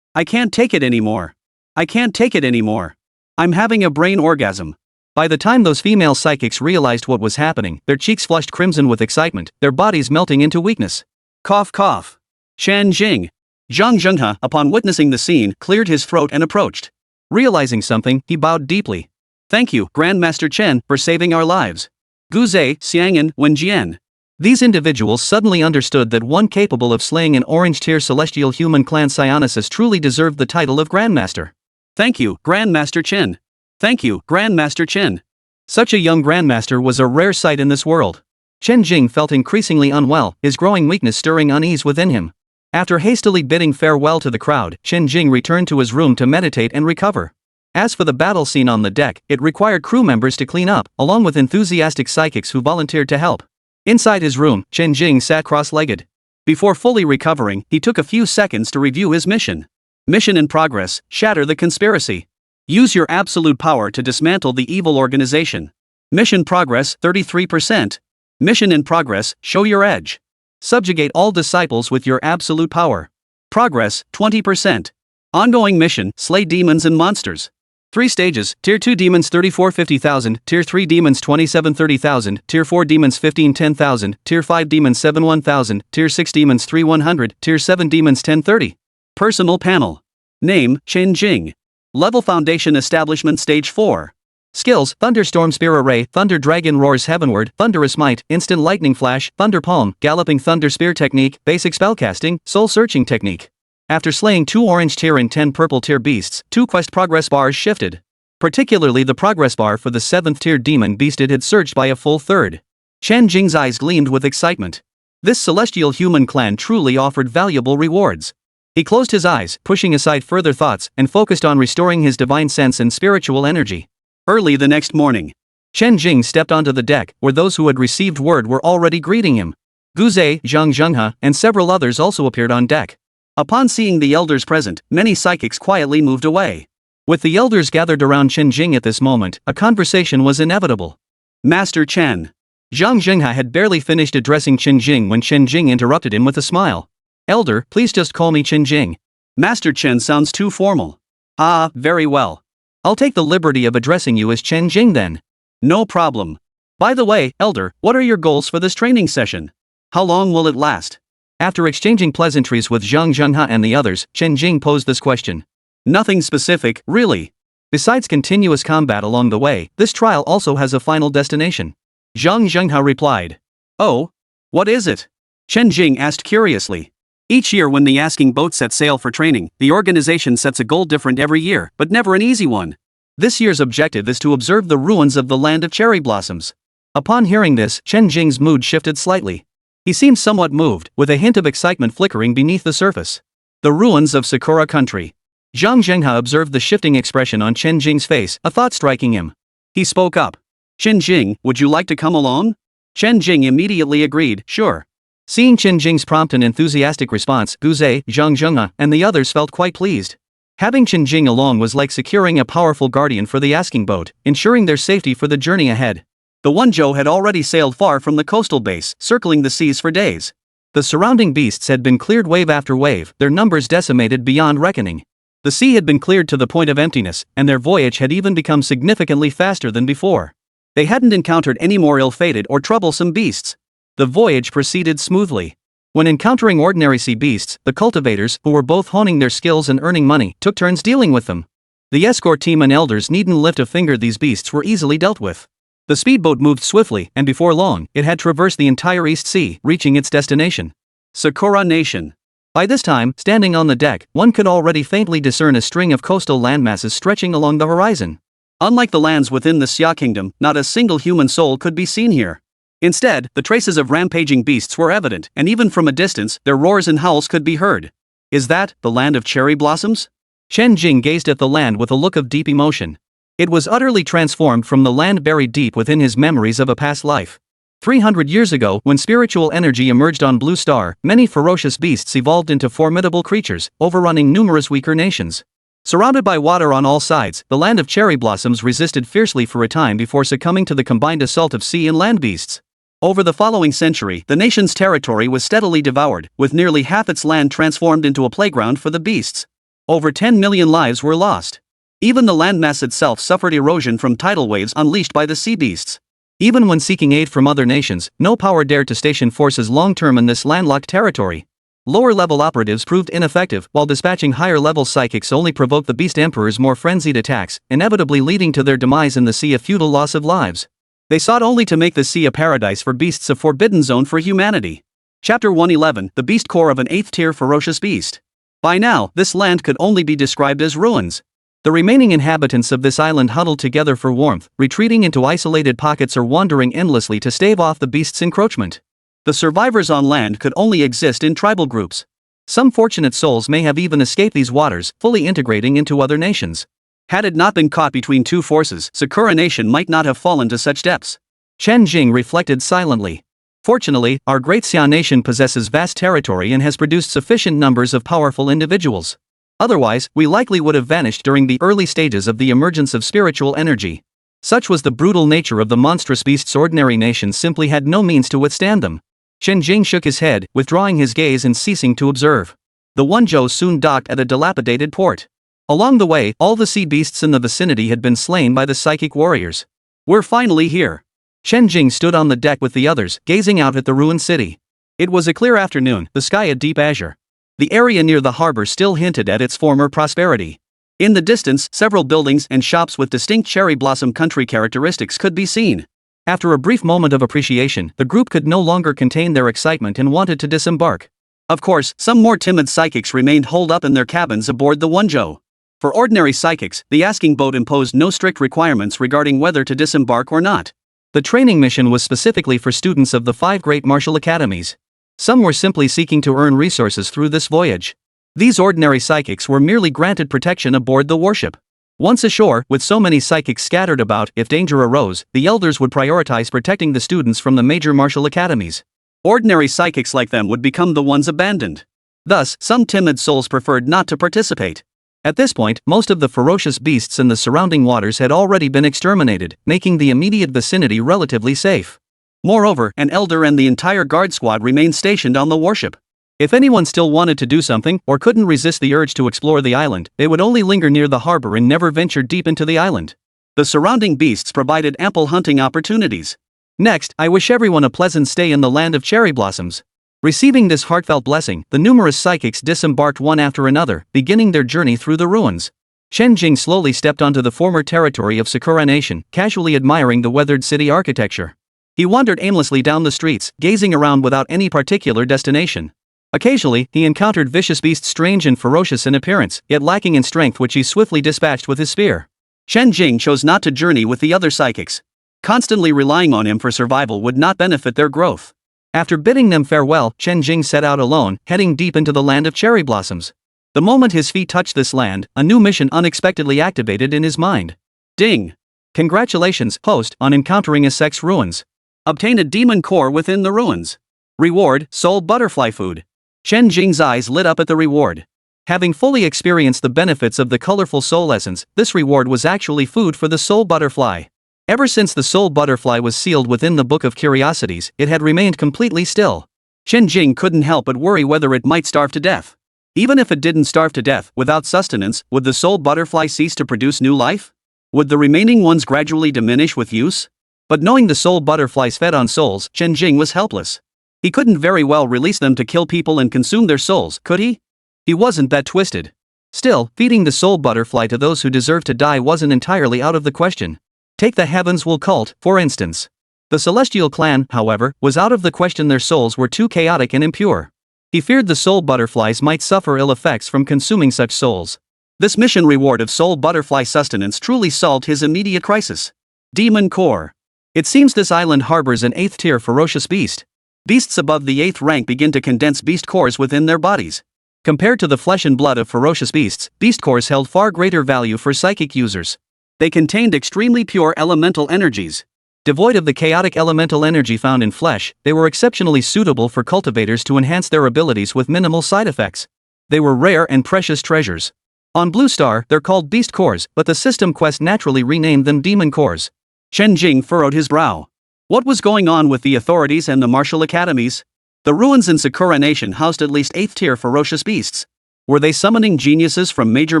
can't take it anymore. I can't take it anymore. I'm having a brain orgasm. By the time those female psychics realized what was happening, their cheeks flushed crimson with excitement, their bodies melting into weakness. Cough cough. Chen Jing. Zhang Zhenghe, upon witnessing the scene, cleared his throat and approached. Realizing something, he bowed deeply. Thank you, Grandmaster Chen, for saving our lives. Guze, Xiang'an, Wenjian. These individuals suddenly understood that one capable of slaying an orange-tier celestial human clan Psionicis truly deserved the title of Grandmaster. Thank you, Grandmaster Chen. Thank you, Grandmaster Chen. Such a young Grandmaster was a rare sight in this world. Chen Jing felt increasingly unwell, his growing weakness stirring unease within him. After hastily bidding farewell to the crowd, Chen Jing returned to his room to meditate and recover. As for the battle scene on the deck, it required crew members to clean up, along with enthusiastic psychics who volunteered to help. Inside his room, Chen Jing sat cross-legged. Before fully recovering, he took a few seconds to review his mission. Mission in progress: shatter the conspiracy. Use your absolute power to dismantle the evil organization. Mission progress 33%. Mission in progress: show your edge. Subjugate all disciples with your absolute power. Progress 20%. Ongoing mission: slay demons and monsters. 3 stages: Tier 2 demons 34-50,000, Tier 3 demons 27-30,000, Tier 4 demons 15-10,000, Tier 5 demons 7-1,000, Tier 6 demons 3-100, Tier 7 demons 10-30. Personal panel. Name: Chen Jing. Level Foundation Establishment Stage 4. Skills: Thunderstorm Spear Array, Thunder Dragon Roars Heavenward, Thunderous Might, Instant Lightning Flash, Thunder Palm, Galloping Thunder Spear Technique, Basic Spellcasting, Soul Searching Technique. After slaying 2 orange tier and 10 purple tier beasts, 2 quest progress bars shifted. Particularly the progress bar for the 7th tier demon beasted had surged by a full third. Chen Jing's eyes gleamed with excitement. This celestial human clan truly offered valuable rewards. He closed his eyes, pushing aside further thoughts, and focused on restoring his divine sense and spiritual energy. Early the next morning, Chen Jing stepped onto the deck, where those who had received word were already greeting him. Guze, Zhang Zhenghe, and several others also appeared on deck. Upon seeing the elders present, many psychics quietly moved away. With the elders gathered around Chen Jing at this moment, a conversation was inevitable. Master Chen. Zhang Zhenghe had barely finished addressing Chen Jing when Chen Jing interrupted him with a smile. Elder, please just call me Chen Jing. Master Chen sounds too formal. Ah, very well. I'll take the liberty of addressing you as Chen Jing then. No problem. By the way, Elder, what are your goals for this training session? How long will it last? After exchanging pleasantries with Zhang Zhenghe and the others, Chen Jing posed this question. Nothing specific, really. Besides continuous combat along the way, this trial also has a final destination. Zhang Zhenghe replied. Oh? What is it? Chen Jing asked curiously. Each year when the asking boat sets sail for training, the organization sets a goal different every year, but never an easy one. This year's objective is to observe the ruins of the land of cherry blossoms. Upon hearing this, Chen Jing's mood shifted slightly. He seemed somewhat moved, with a hint of excitement flickering beneath the surface. The ruins of Sakura country. Zhang Zhenghe observed the shifting expression on Chen Jing's face, a thought striking him. He spoke up. Chen Jing, would you like to come along? Chen Jing immediately agreed, sure. Seeing Chen Jing's prompt and enthusiastic response, Guze, Zhang Zhenghe, and the others felt quite pleased. Having Chen Jing along was like securing a powerful guardian for the asking boat, ensuring their safety for the journey ahead. The Wenzhou had already sailed far from the coastal base, circling the seas for days. The surrounding beasts had been cleared wave after wave, their numbers decimated beyond reckoning. The sea had been cleared to the point of emptiness, and their voyage had even become significantly faster than before. They hadn't encountered any more ill-fated or troublesome beasts. The voyage proceeded smoothly. When encountering ordinary sea beasts, the cultivators, who were both honing their skills and earning money, took turns dealing with them. The escort team and elders needn't lift a finger, these beasts were easily dealt with. The speedboat moved swiftly, and before long, it had traversed the entire East Sea, reaching its destination. Sakura Nation. By this time, standing on the deck, one could already faintly discern a string of coastal landmasses stretching along the horizon. Unlike the lands within the Xia Kingdom, not a single human soul could be seen here. Instead, the traces of rampaging beasts were evident, and even from a distance, their roars and howls could be heard. Is that the land of cherry blossoms? Chen Jing gazed at the land with a look of deep emotion. It was utterly transformed from the land buried deep within his memories of a past life. 300 years ago, when spiritual energy emerged on Blue Star, many ferocious beasts evolved into formidable creatures, overrunning numerous weaker nations. Surrounded by water on all sides, the land of cherry blossoms resisted fiercely for a time before succumbing to the combined assault of sea and land beasts. Over the following century, the nation's territory was steadily devoured, with nearly half its land transformed into a playground for the beasts. Over 10 million lives were lost. Even the landmass itself suffered erosion from tidal waves unleashed by the sea beasts. Even when seeking aid from other nations, no power dared to station forces long-term in this landlocked territory. Lower-level operatives proved ineffective, while dispatching higher-level psychics only provoked the beast emperors' more frenzied attacks, inevitably leading to their demise in the sea, a futile loss of lives. They sought only to make the sea a paradise for beasts, a forbidden zone for humanity. Chapter 111, The Beast Core of an 8th-tier ferocious beast. By now, this land could only be described as ruins. The remaining inhabitants of this island huddled together for warmth, retreating into isolated pockets or wandering endlessly to stave off the beast's encroachment. The survivors on land could only exist in tribal groups. Some fortunate souls may have even escaped these waters, fully integrating into other nations. Had it not been caught between two forces, Sakura Nation might not have fallen to such depths. Chen Jing reflected silently. Fortunately, our great Xia nation possesses vast territory and has produced sufficient numbers of powerful individuals. Otherwise, we likely would have vanished during the early stages of the emergence of spiritual energy. Such was the brutal nature of the monstrous beasts, ordinary nations simply had no means to withstand them. Chen Jing shook his head, withdrawing his gaze and ceasing to observe. The Wenzhou soon docked at a dilapidated port. Along the way, all the sea beasts in the vicinity had been slain by the psychic warriors. We're finally here. Chen Jing stood on the deck with the others, gazing out at the ruined city. It was a clear afternoon, the sky a deep azure. The area near the harbor still hinted at its former prosperity. In the distance, several buildings and shops with distinct cherry blossom country characteristics could be seen. After a brief moment of appreciation, the group could no longer contain their excitement and wanted to disembark. Of course, some more timid psychics remained holed up in their cabins aboard the Wenzhou. For ordinary psychics, the asking boat imposed no strict requirements regarding whether to disembark or not. The training mission was specifically for students of the 5 great martial academies. Some were simply seeking to earn resources through this voyage. These ordinary psychics were merely granted protection aboard the warship. Once ashore, with so many psychics scattered about, if danger arose, the elders would prioritize protecting the students from the major martial academies. Ordinary psychics like them would become the ones abandoned. Thus, some timid souls preferred not to participate. At this point, most of the ferocious beasts in the surrounding waters had already been exterminated, making the immediate vicinity relatively safe. Moreover, an elder and the entire guard squad remained stationed on the warship. If anyone still wanted to do something, or couldn't resist the urge to explore the island, they would only linger near the harbor and never venture deep into the island. The surrounding beasts provided ample hunting opportunities. Next, I wish everyone a pleasant stay in the land of cherry blossoms. Receiving this heartfelt blessing, the numerous psychics disembarked one after another, beginning their journey through the ruins. Chen Jing slowly stepped onto the former territory of Sakura Nation, casually admiring the weathered city architecture. He wandered aimlessly down the streets, gazing around without any particular destination. Occasionally, he encountered vicious beasts strange and ferocious in appearance, yet lacking in strength, which he swiftly dispatched with his spear. Chen Jing chose not to journey with the other psychics. Constantly relying on him for survival would not benefit their growth. After bidding them farewell, Chen Jing set out alone, heading deep into the land of cherry blossoms. The moment his feet touched this land, a new mission unexpectedly activated in his mind. Ding! Congratulations, host, on encountering a sect's ruins. Obtain a demon core within the ruins. Reward, soul butterfly food. Chen Jing's eyes lit up at the reward. Having fully experienced the benefits of the colorful soul essence, this reward was actually food for the soul butterfly. Ever since the soul butterfly was sealed within the Book of Curiosities, it had remained completely still. Chen Jing couldn't help but worry whether it might starve to death. Even if it didn't starve to death, without sustenance, would the soul butterfly cease to produce new life? Would the remaining ones gradually diminish with use? But knowing the soul butterflies fed on souls, Chen Jing was helpless. He couldn't very well release them to kill people and consume their souls, could he? He wasn't that twisted. Still, feeding the soul butterfly to those who deserve to die wasn't entirely out of the question. Take the Heavens Will cult, for instance. The Celestial clan, however, was out of the question. Their souls were too chaotic and impure. He feared the soul butterflies might suffer ill effects from consuming such souls. This mission reward of soul butterfly sustenance truly solved his immediate crisis. Demon Core. It seems this island harbors an 8th tier ferocious beast. Beasts above the 8th rank begin to condense beast cores within their bodies. Compared to the flesh and blood of ferocious beasts, beast cores held far greater value for psychic users. They contained extremely pure elemental energies. Devoid of the chaotic elemental energy found in flesh, they were exceptionally suitable for cultivators to enhance their abilities with minimal side effects. They were rare and precious treasures. On Blue Star, they're called beast cores, but the system quest naturally renamed them demon cores. Chen Jing furrowed his brow. What was going on with the authorities and the martial academies? The ruins in Sakura Nation housed at least 8th tier ferocious beasts. Were they summoning geniuses from major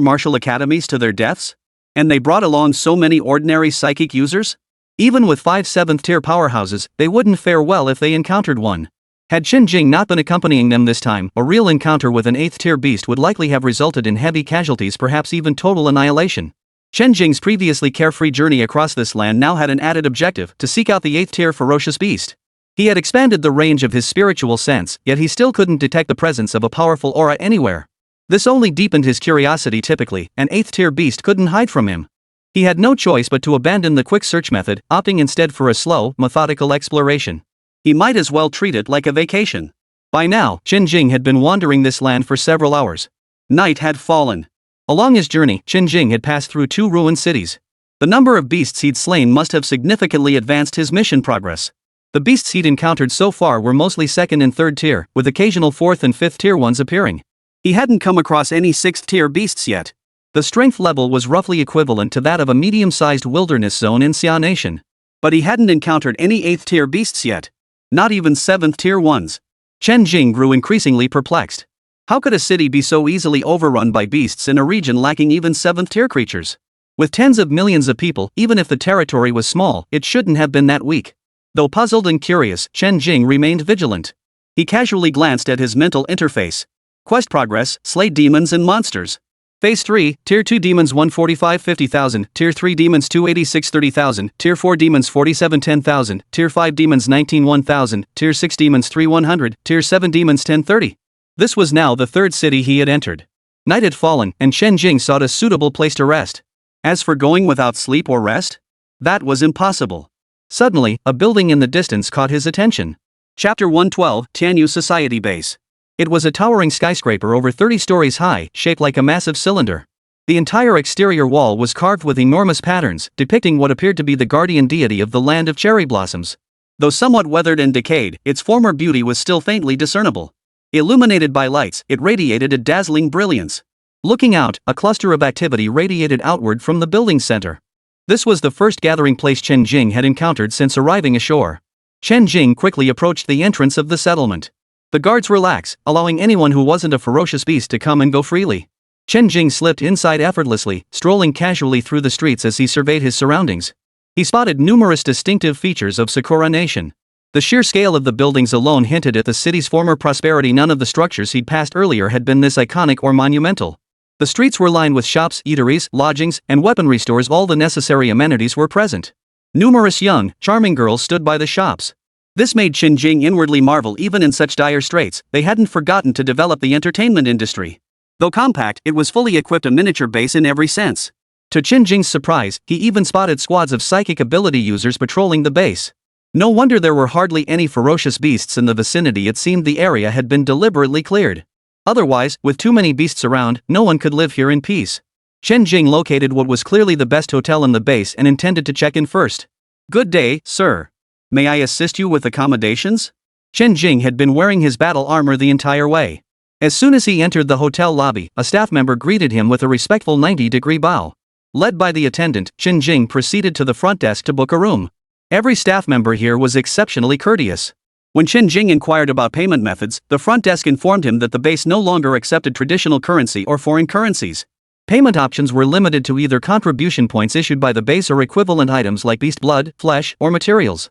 martial academies to their deaths? And they brought along so many ordinary psychic users? Even with 5 7th tier powerhouses, they wouldn't fare well if they encountered one. Had Chen Jing not been accompanying them this time, a real encounter with an 8th tier beast would likely have resulted in heavy casualties, perhaps even total annihilation. Chen Jing's previously carefree journey across this land now had an added objective: to seek out the 8th tier ferocious beast. He had expanded the range of his spiritual sense, yet he still couldn't detect the presence of a powerful aura anywhere. This only deepened his curiosity. Typically, an 8th tier beast couldn't hide from him. He had no choice but to abandon the quick search method, opting instead for a slow, methodical exploration. He might as well treat it like a vacation. By now, Chen Jing had been wandering this land for several hours. Night had fallen. Along his journey, Chen Jing had passed through 2 ruined cities. The number of beasts he'd slain must have significantly advanced his mission progress. The beasts he'd encountered so far were mostly 2nd and 3rd tier, with occasional 4th and 5th tier ones appearing. He hadn't come across any 6th tier beasts yet. The strength level was roughly equivalent to that of a medium-sized wilderness zone in Xia Nation. But he hadn't encountered any 8th tier beasts yet. Not even 7th tier ones. Chen Jing grew increasingly perplexed. How could a city be so easily overrun by beasts in a region lacking even 7th tier creatures? With tens of millions of people, even if the territory was small, it shouldn't have been that weak. Though puzzled and curious, Chen Jing remained vigilant. He casually glanced at his mental interface. Quest progress: slay demons and monsters. Phase 3, Tier 2 demons 145 50,000, Tier 3 demons 286 30,000, Tier 4 demons 47 10,000, Tier 5 demons 19 1,000, Tier 6 demons 3 100, Tier 7 demons 10 30. This was now the 3rd city he had entered. Night had fallen, and Chen Jing sought a suitable place to rest. As for going without sleep or rest, that was impossible. Suddenly, a building in the distance caught his attention. Chapter 112, Tianyu Society Base. It was a towering skyscraper over 30 stories high, shaped like a massive cylinder. The entire exterior wall was carved with enormous patterns, depicting what appeared to be the guardian deity of the land of cherry blossoms. Though somewhat weathered and decayed, its former beauty was still faintly discernible. Illuminated by lights, it radiated a dazzling brilliance. Looking out, a cluster of activity radiated outward from the building's center. This was the first gathering place Chen Jing had encountered since arriving ashore. Chen Jing quickly approached the entrance of the settlement. The guards relax, allowing anyone who wasn't a ferocious beast to come and go freely. Chen Jing slipped inside effortlessly, strolling casually through the streets as he surveyed his surroundings. He spotted numerous distinctive features of Sakura Nation. The sheer scale of the buildings alone hinted at the city's former prosperity. None of the structures he'd passed earlier had been this iconic or monumental. The streets were lined with shops, eateries, lodgings, and weaponry stores. All the necessary amenities were present. Numerous young, charming girls stood by the shops. This made Chen Jing inwardly marvel. Even in such dire straits, they hadn't forgotten to develop the entertainment industry. Though compact, it was fully equipped, a miniature base in every sense. To Chen Jing's surprise, he even spotted squads of psychic ability users patrolling the base. No wonder there were hardly any ferocious beasts in the vicinity. It seemed the area had been deliberately cleared. Otherwise, with too many beasts around, no one could live here in peace. Chen Jing located what was clearly the best hotel in the base and intended to check in first. "Good day, sir. May I assist you with accommodations?" Chen Jing had been wearing his battle armor the entire way. As soon as he entered the hotel lobby, a staff member greeted him with a respectful 90-degree bow. Led by the attendant, Chen Jing proceeded to the front desk to book a room. Every staff member here was exceptionally courteous. When Chen Jing inquired about payment methods, the front desk informed him that the base no longer accepted traditional currency or foreign currencies. Payment options were limited to either contribution points issued by the base or equivalent items like beast blood, flesh, or materials.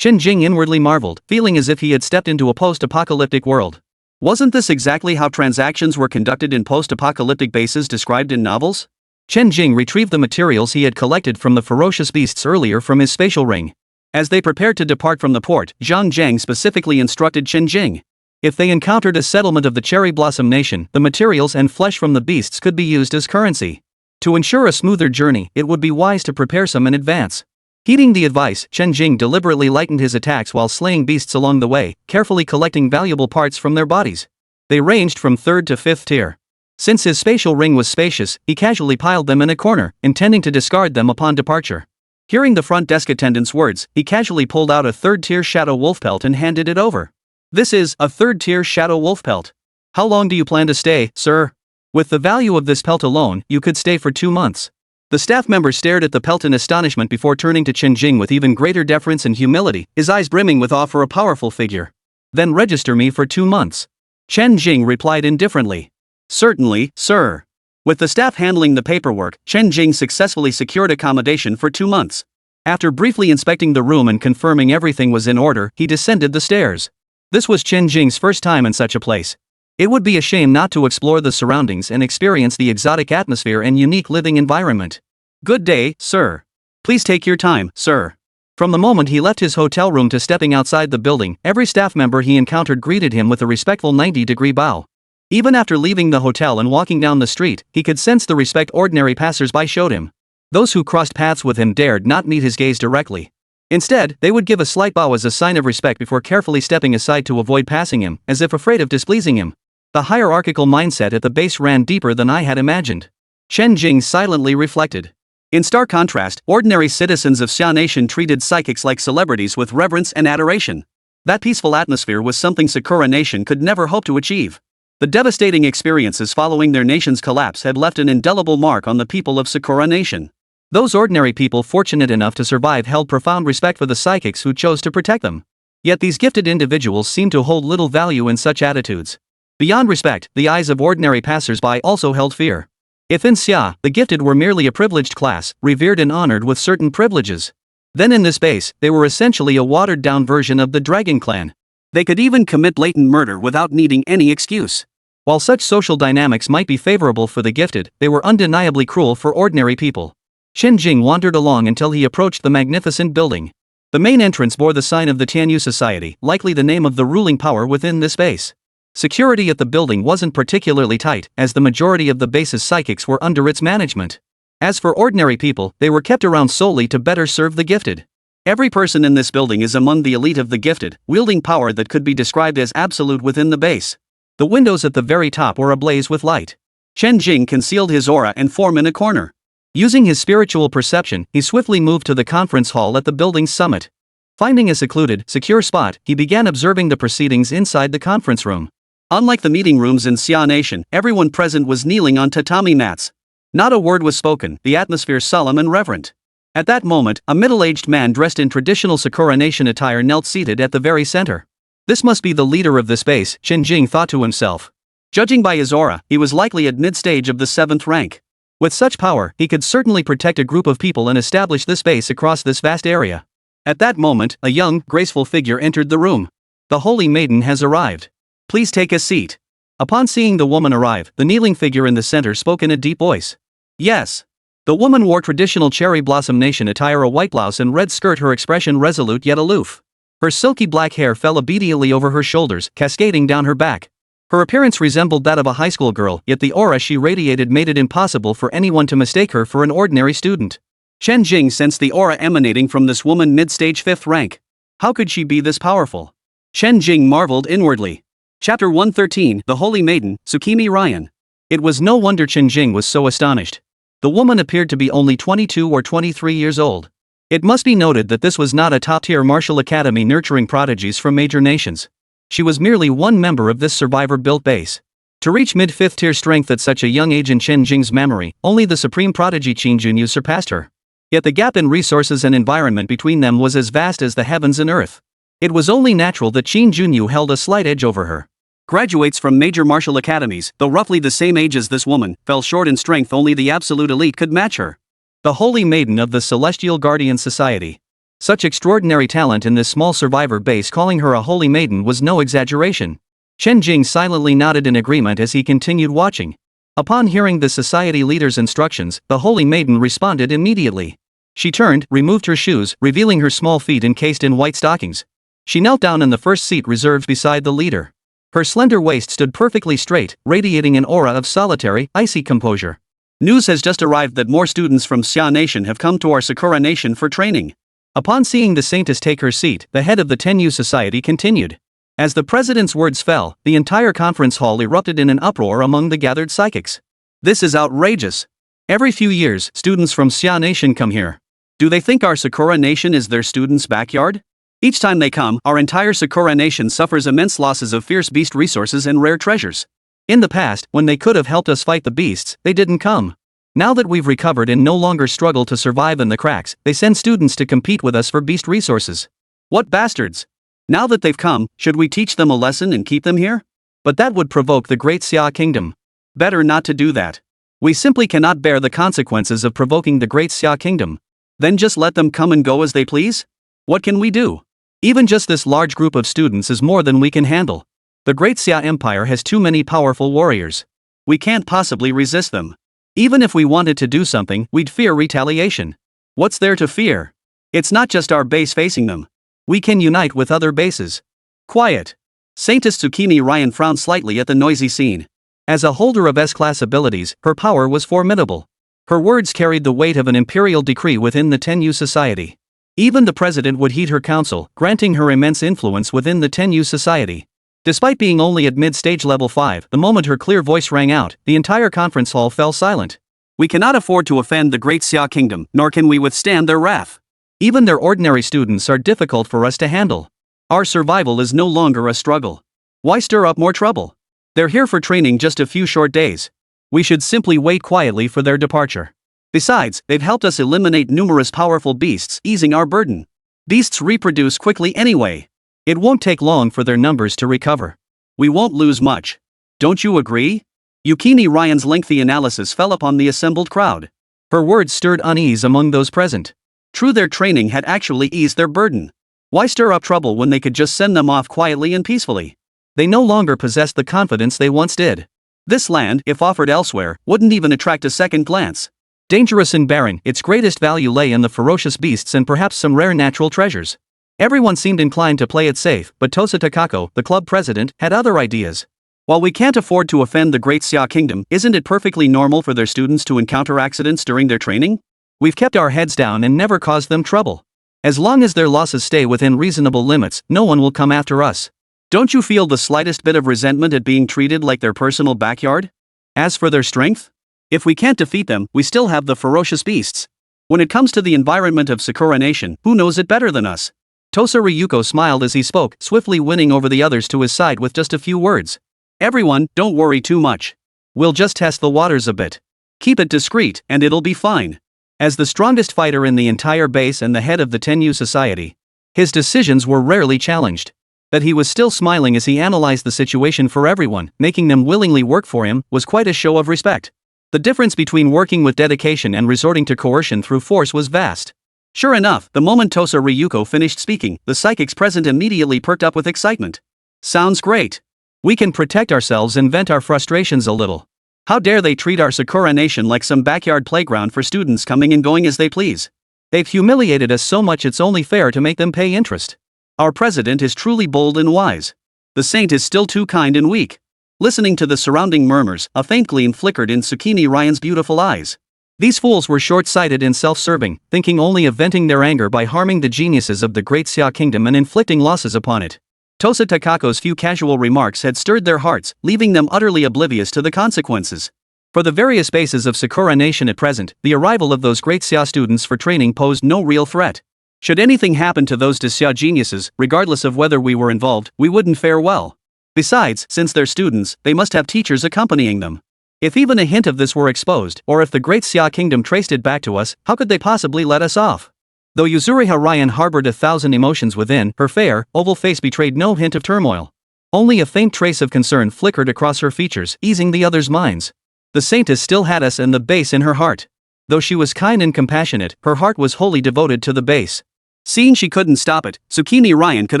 Chen Jing inwardly marveled, feeling as if he had stepped into a post-apocalyptic world. Wasn't this exactly how transactions were conducted in post-apocalyptic bases described in novels? Chen Jing retrieved the materials he had collected from the ferocious beasts earlier from his spatial ring. As they prepared to depart from the port, Zhang Zhang specifically instructed Chen Jing. If they encountered a settlement of the Cherry Blossom Nation, the materials and flesh from the beasts could be used as currency. To ensure a smoother journey, it would be wise to prepare some in advance. Heeding the advice, Chen Jing deliberately lightened his attacks while slaying beasts along the way, carefully collecting valuable parts from their bodies. They ranged from 3rd to 5th tier. Since his spatial ring was spacious, he casually piled them in a corner, intending to discard them upon departure. Hearing the front desk attendant's words, he casually pulled out a 3rd-tier shadow wolf pelt and handed it over. "This is a 3rd-tier shadow wolf pelt. How long do you plan to stay, sir? With the value of this pelt alone, you could stay for 2 months. The staff member stared at the pelt in astonishment before turning to Chen Jing with even greater deference and humility, his eyes brimming with awe for a powerful figure. "Then register me for 2 months. Chen Jing replied indifferently. "Certainly, sir." With the staff handling the paperwork, Chen Jing successfully secured accommodation for 2 months. After briefly inspecting the room and confirming everything was in order, he descended the stairs. This was Chen Jing's first time in such a place. It would be a shame not to explore the surroundings and experience the exotic atmosphere and unique living environment. "Good day, sir. Please take your time, sir." From the moment he left his hotel room to stepping outside the building, every staff member he encountered greeted him with a respectful 90-degree bow. Even after leaving the hotel and walking down the street, he could sense the respect ordinary passers-by showed him. Those who crossed paths with him dared not meet his gaze directly. Instead, they would give a slight bow as a sign of respect before carefully stepping aside to avoid passing him, as if afraid of displeasing him. The hierarchical mindset at the base ran deeper than I had imagined. Chen Jing silently reflected. In stark contrast, ordinary citizens of Xia Nation treated psychics like celebrities with reverence and adoration. That peaceful atmosphere was something Sakura Nation could never hope to achieve. The devastating experiences following their nation's collapse had left an indelible mark on the people of Sakura Nation. Those ordinary people fortunate enough to survive held profound respect for the psychics who chose to protect them. Yet these gifted individuals seemed to hold little value in such attitudes. Beyond respect, the eyes of ordinary passers-by also held fear. If in Xia, the gifted were merely a privileged class, revered and honored with certain privileges, then in this base, they were essentially a watered-down version of the Dragon Clan. They could even commit blatant murder without needing any excuse. While such social dynamics might be favorable for the gifted, they were undeniably cruel for ordinary people. Chen Jing wandered along until he approached the magnificent building. The main entrance bore the sign of the Tianyu Society, likely the name of the ruling power within this base. Security at the building wasn't particularly tight, as the majority of the base's psychics were under its management. As for ordinary people, they were kept around solely to better serve the gifted. Every person in this building is among the elite of the gifted, wielding power that could be described as absolute within the base. The windows at the very top were ablaze with light. Chen Jing concealed his aura and form in a corner. Using his spiritual perception, he swiftly moved to the conference hall at the building's summit. Finding a secluded, secure spot, he began observing the proceedings inside the conference room. Unlike the meeting rooms in Xia Nation, everyone present was kneeling on tatami mats. Not a word was spoken, the atmosphere solemn and reverent. At that moment, a middle-aged man dressed in traditional Sakura Nation attire knelt seated at the very center. This must be the leader of this base, Chen Jing thought to himself. Judging by his aura, he was likely at mid-stage of the 7th rank. With such power, he could certainly protect a group of people and establish this base across this vast area. At that moment, a young, graceful figure entered the room. The holy maiden has arrived. Please take a seat. Upon seeing the woman arrive, the kneeling figure in the center spoke in a deep voice. Yes. The woman wore traditional cherry blossom nation attire, a white blouse and red skirt, her expression resolute yet aloof. Her silky black hair fell obediently over her shoulders, cascading down her back. Her appearance resembled that of a high school girl, yet the aura she radiated made it impossible for anyone to mistake her for an ordinary student. Chen Jing sensed the aura emanating from this woman mid-stage 5th rank. How could she be this powerful? Chen Jing marveled inwardly. Chapter 113, The Holy Maiden, Tsukimi Ryan. It was no wonder Chen Jing was so astonished. The woman appeared to be only 22 or 23 years old. It must be noted that this was not a top-tier martial academy nurturing prodigies from major nations. She was merely one member of this survivor-built base. To reach mid-5th tier strength at such a young age in Chen Jing's memory, only the supreme prodigy Chen Jing surpassed her. Yet the gap in resources and environment between them was as vast as the heavens and earth. It was only natural that Chen Jing held a slight edge over her. Graduates from major martial academies, though roughly the same age as this woman, fell short in strength. Only the absolute elite could match her. The Holy Maiden of the Celestial Guardian Society. Such extraordinary talent in this small survivor base, calling her a Holy Maiden was no exaggeration. Chen Jing silently nodded in agreement as he continued watching. Upon hearing the society leader's instructions, the Holy Maiden responded immediately. She turned, removed her shoes, revealing her small feet encased in white stockings. She knelt down in the first seat reserved beside the leader. Her slender waist stood perfectly straight, radiating an aura of solitary, icy composure. News has just arrived that more students from Xia Nation have come to our Sakura Nation for training. Upon seeing the saintess take her seat, the head of the Tenyu Society continued. As the president's words fell, the entire conference hall erupted in an uproar among the gathered psychics. This is outrageous. Every few years, students from Xia Nation come here. Do they think our Sakura Nation is their students' backyard? Each time they come, our entire Sakura Nation suffers immense losses of fierce beast resources and rare treasures. In the past, when they could have helped us fight the beasts, they didn't come. Now that we've recovered and no longer struggle to survive in the cracks, they send students to compete with us for beast resources. What bastards! Now that they've come, should we teach them a lesson and keep them here? But that would provoke the Great Xia Kingdom. Better not to do that. We simply cannot bear the consequences of provoking the Great Xia Kingdom. Then just let them come and go as they please? What can we do? Even just this large group of students is more than we can handle. The Great Xia Empire has too many powerful warriors. We can't possibly resist them. Even if we wanted to do something, we'd fear retaliation. What's there to fear? It's not just our base facing them. We can unite with other bases. Quiet. Saintess Tsukimi Ryan frowned slightly at the noisy scene. As a holder of S-class abilities, her power was formidable. Her words carried the weight of an imperial decree within the Tenyu Society. Even the president would heed her counsel, granting her immense influence within the Tenyu Society. Despite being only at mid-stage level 5, the moment her clear voice rang out, the entire conference hall fell silent. We cannot afford to offend the Great Xia Kingdom, nor can we withstand their wrath. Even their ordinary students are difficult for us to handle. Our survival is no longer a struggle. Why stir up more trouble? They're here for training just a few short days. We should simply wait quietly for their departure. Besides, they've helped us eliminate numerous powerful beasts, easing our burden. Beasts reproduce quickly anyway. It won't take long for their numbers to recover. We won't lose much. Don't you agree? Yukini Ryan's lengthy analysis fell upon the assembled crowd. Her words stirred unease among those present. True, their training had actually eased their burden. Why stir up trouble when they could just send them off quietly and peacefully? They no longer possessed the confidence they once did. This land, if offered elsewhere, wouldn't even attract a second glance. Dangerous and barren, its greatest value lay in the ferocious beasts and perhaps some rare natural treasures. Everyone seemed inclined to play it safe, but Tosa Takako, the club president, had other ideas. While we can't afford to offend the Great Xia Kingdom, isn't it perfectly normal for their students to encounter accidents during their training? We've kept our heads down and never caused them trouble. As long as their losses stay within reasonable limits, no one will come after us. Don't you feel the slightest bit of resentment at being treated like their personal backyard? As for their strength? If we can't defeat them, we still have the ferocious beasts. When it comes to the environment of Sakura Nation, who knows it better than us? Tosa Ryuko smiled as he spoke, swiftly winning over the others to his side with just a few words. Everyone, don't worry too much. We'll just test the waters a bit. Keep it discreet, and it'll be fine. As the strongest fighter in the entire base and the head of the Tenyu Society, his decisions were rarely challenged. That he was still smiling as he analyzed the situation for everyone, making them willingly work for him, was quite a show of respect. The difference between working with dedication and resorting to coercion through force was vast. Sure enough, the moment Tosa Ryuko finished speaking, the psychics present immediately perked up with excitement. Sounds great. We can protect ourselves and vent our frustrations a little. How dare they treat our Sakura Nation like some backyard playground for students coming and going as they please. They've humiliated us so much it's only fair to make them pay interest. Our president is truly bold and wise. The saint is still too kind and weak. Listening to the surrounding murmurs, a faint gleam flickered in Tsukimi Ryan's beautiful eyes. These fools were short-sighted and self-serving, thinking only of venting their anger by harming the geniuses of the Great Xia Kingdom and inflicting losses upon it. Tosa Takako's few casual remarks had stirred their hearts, leaving them utterly oblivious to the consequences. For the various bases of Sakura Nation at present, the arrival of those Great Xia students for training posed no real threat. Should anything happen to those Xia geniuses, regardless of whether we were involved, we wouldn't fare well. Besides, since they're students, they must have teachers accompanying them. If even a hint of this were exposed, or if the Great Xia Kingdom traced it back to us, how could they possibly let us off? Though Yuzuriha Ryan harbored 1,000 emotions within, her fair, oval face betrayed no hint of turmoil. Only a faint trace of concern flickered across her features, easing the others' minds. The saintess still had us and the base in her heart. Though she was kind and compassionate, her heart was wholly devoted to the base. Seeing she couldn't stop it, Tsukimi Ryan could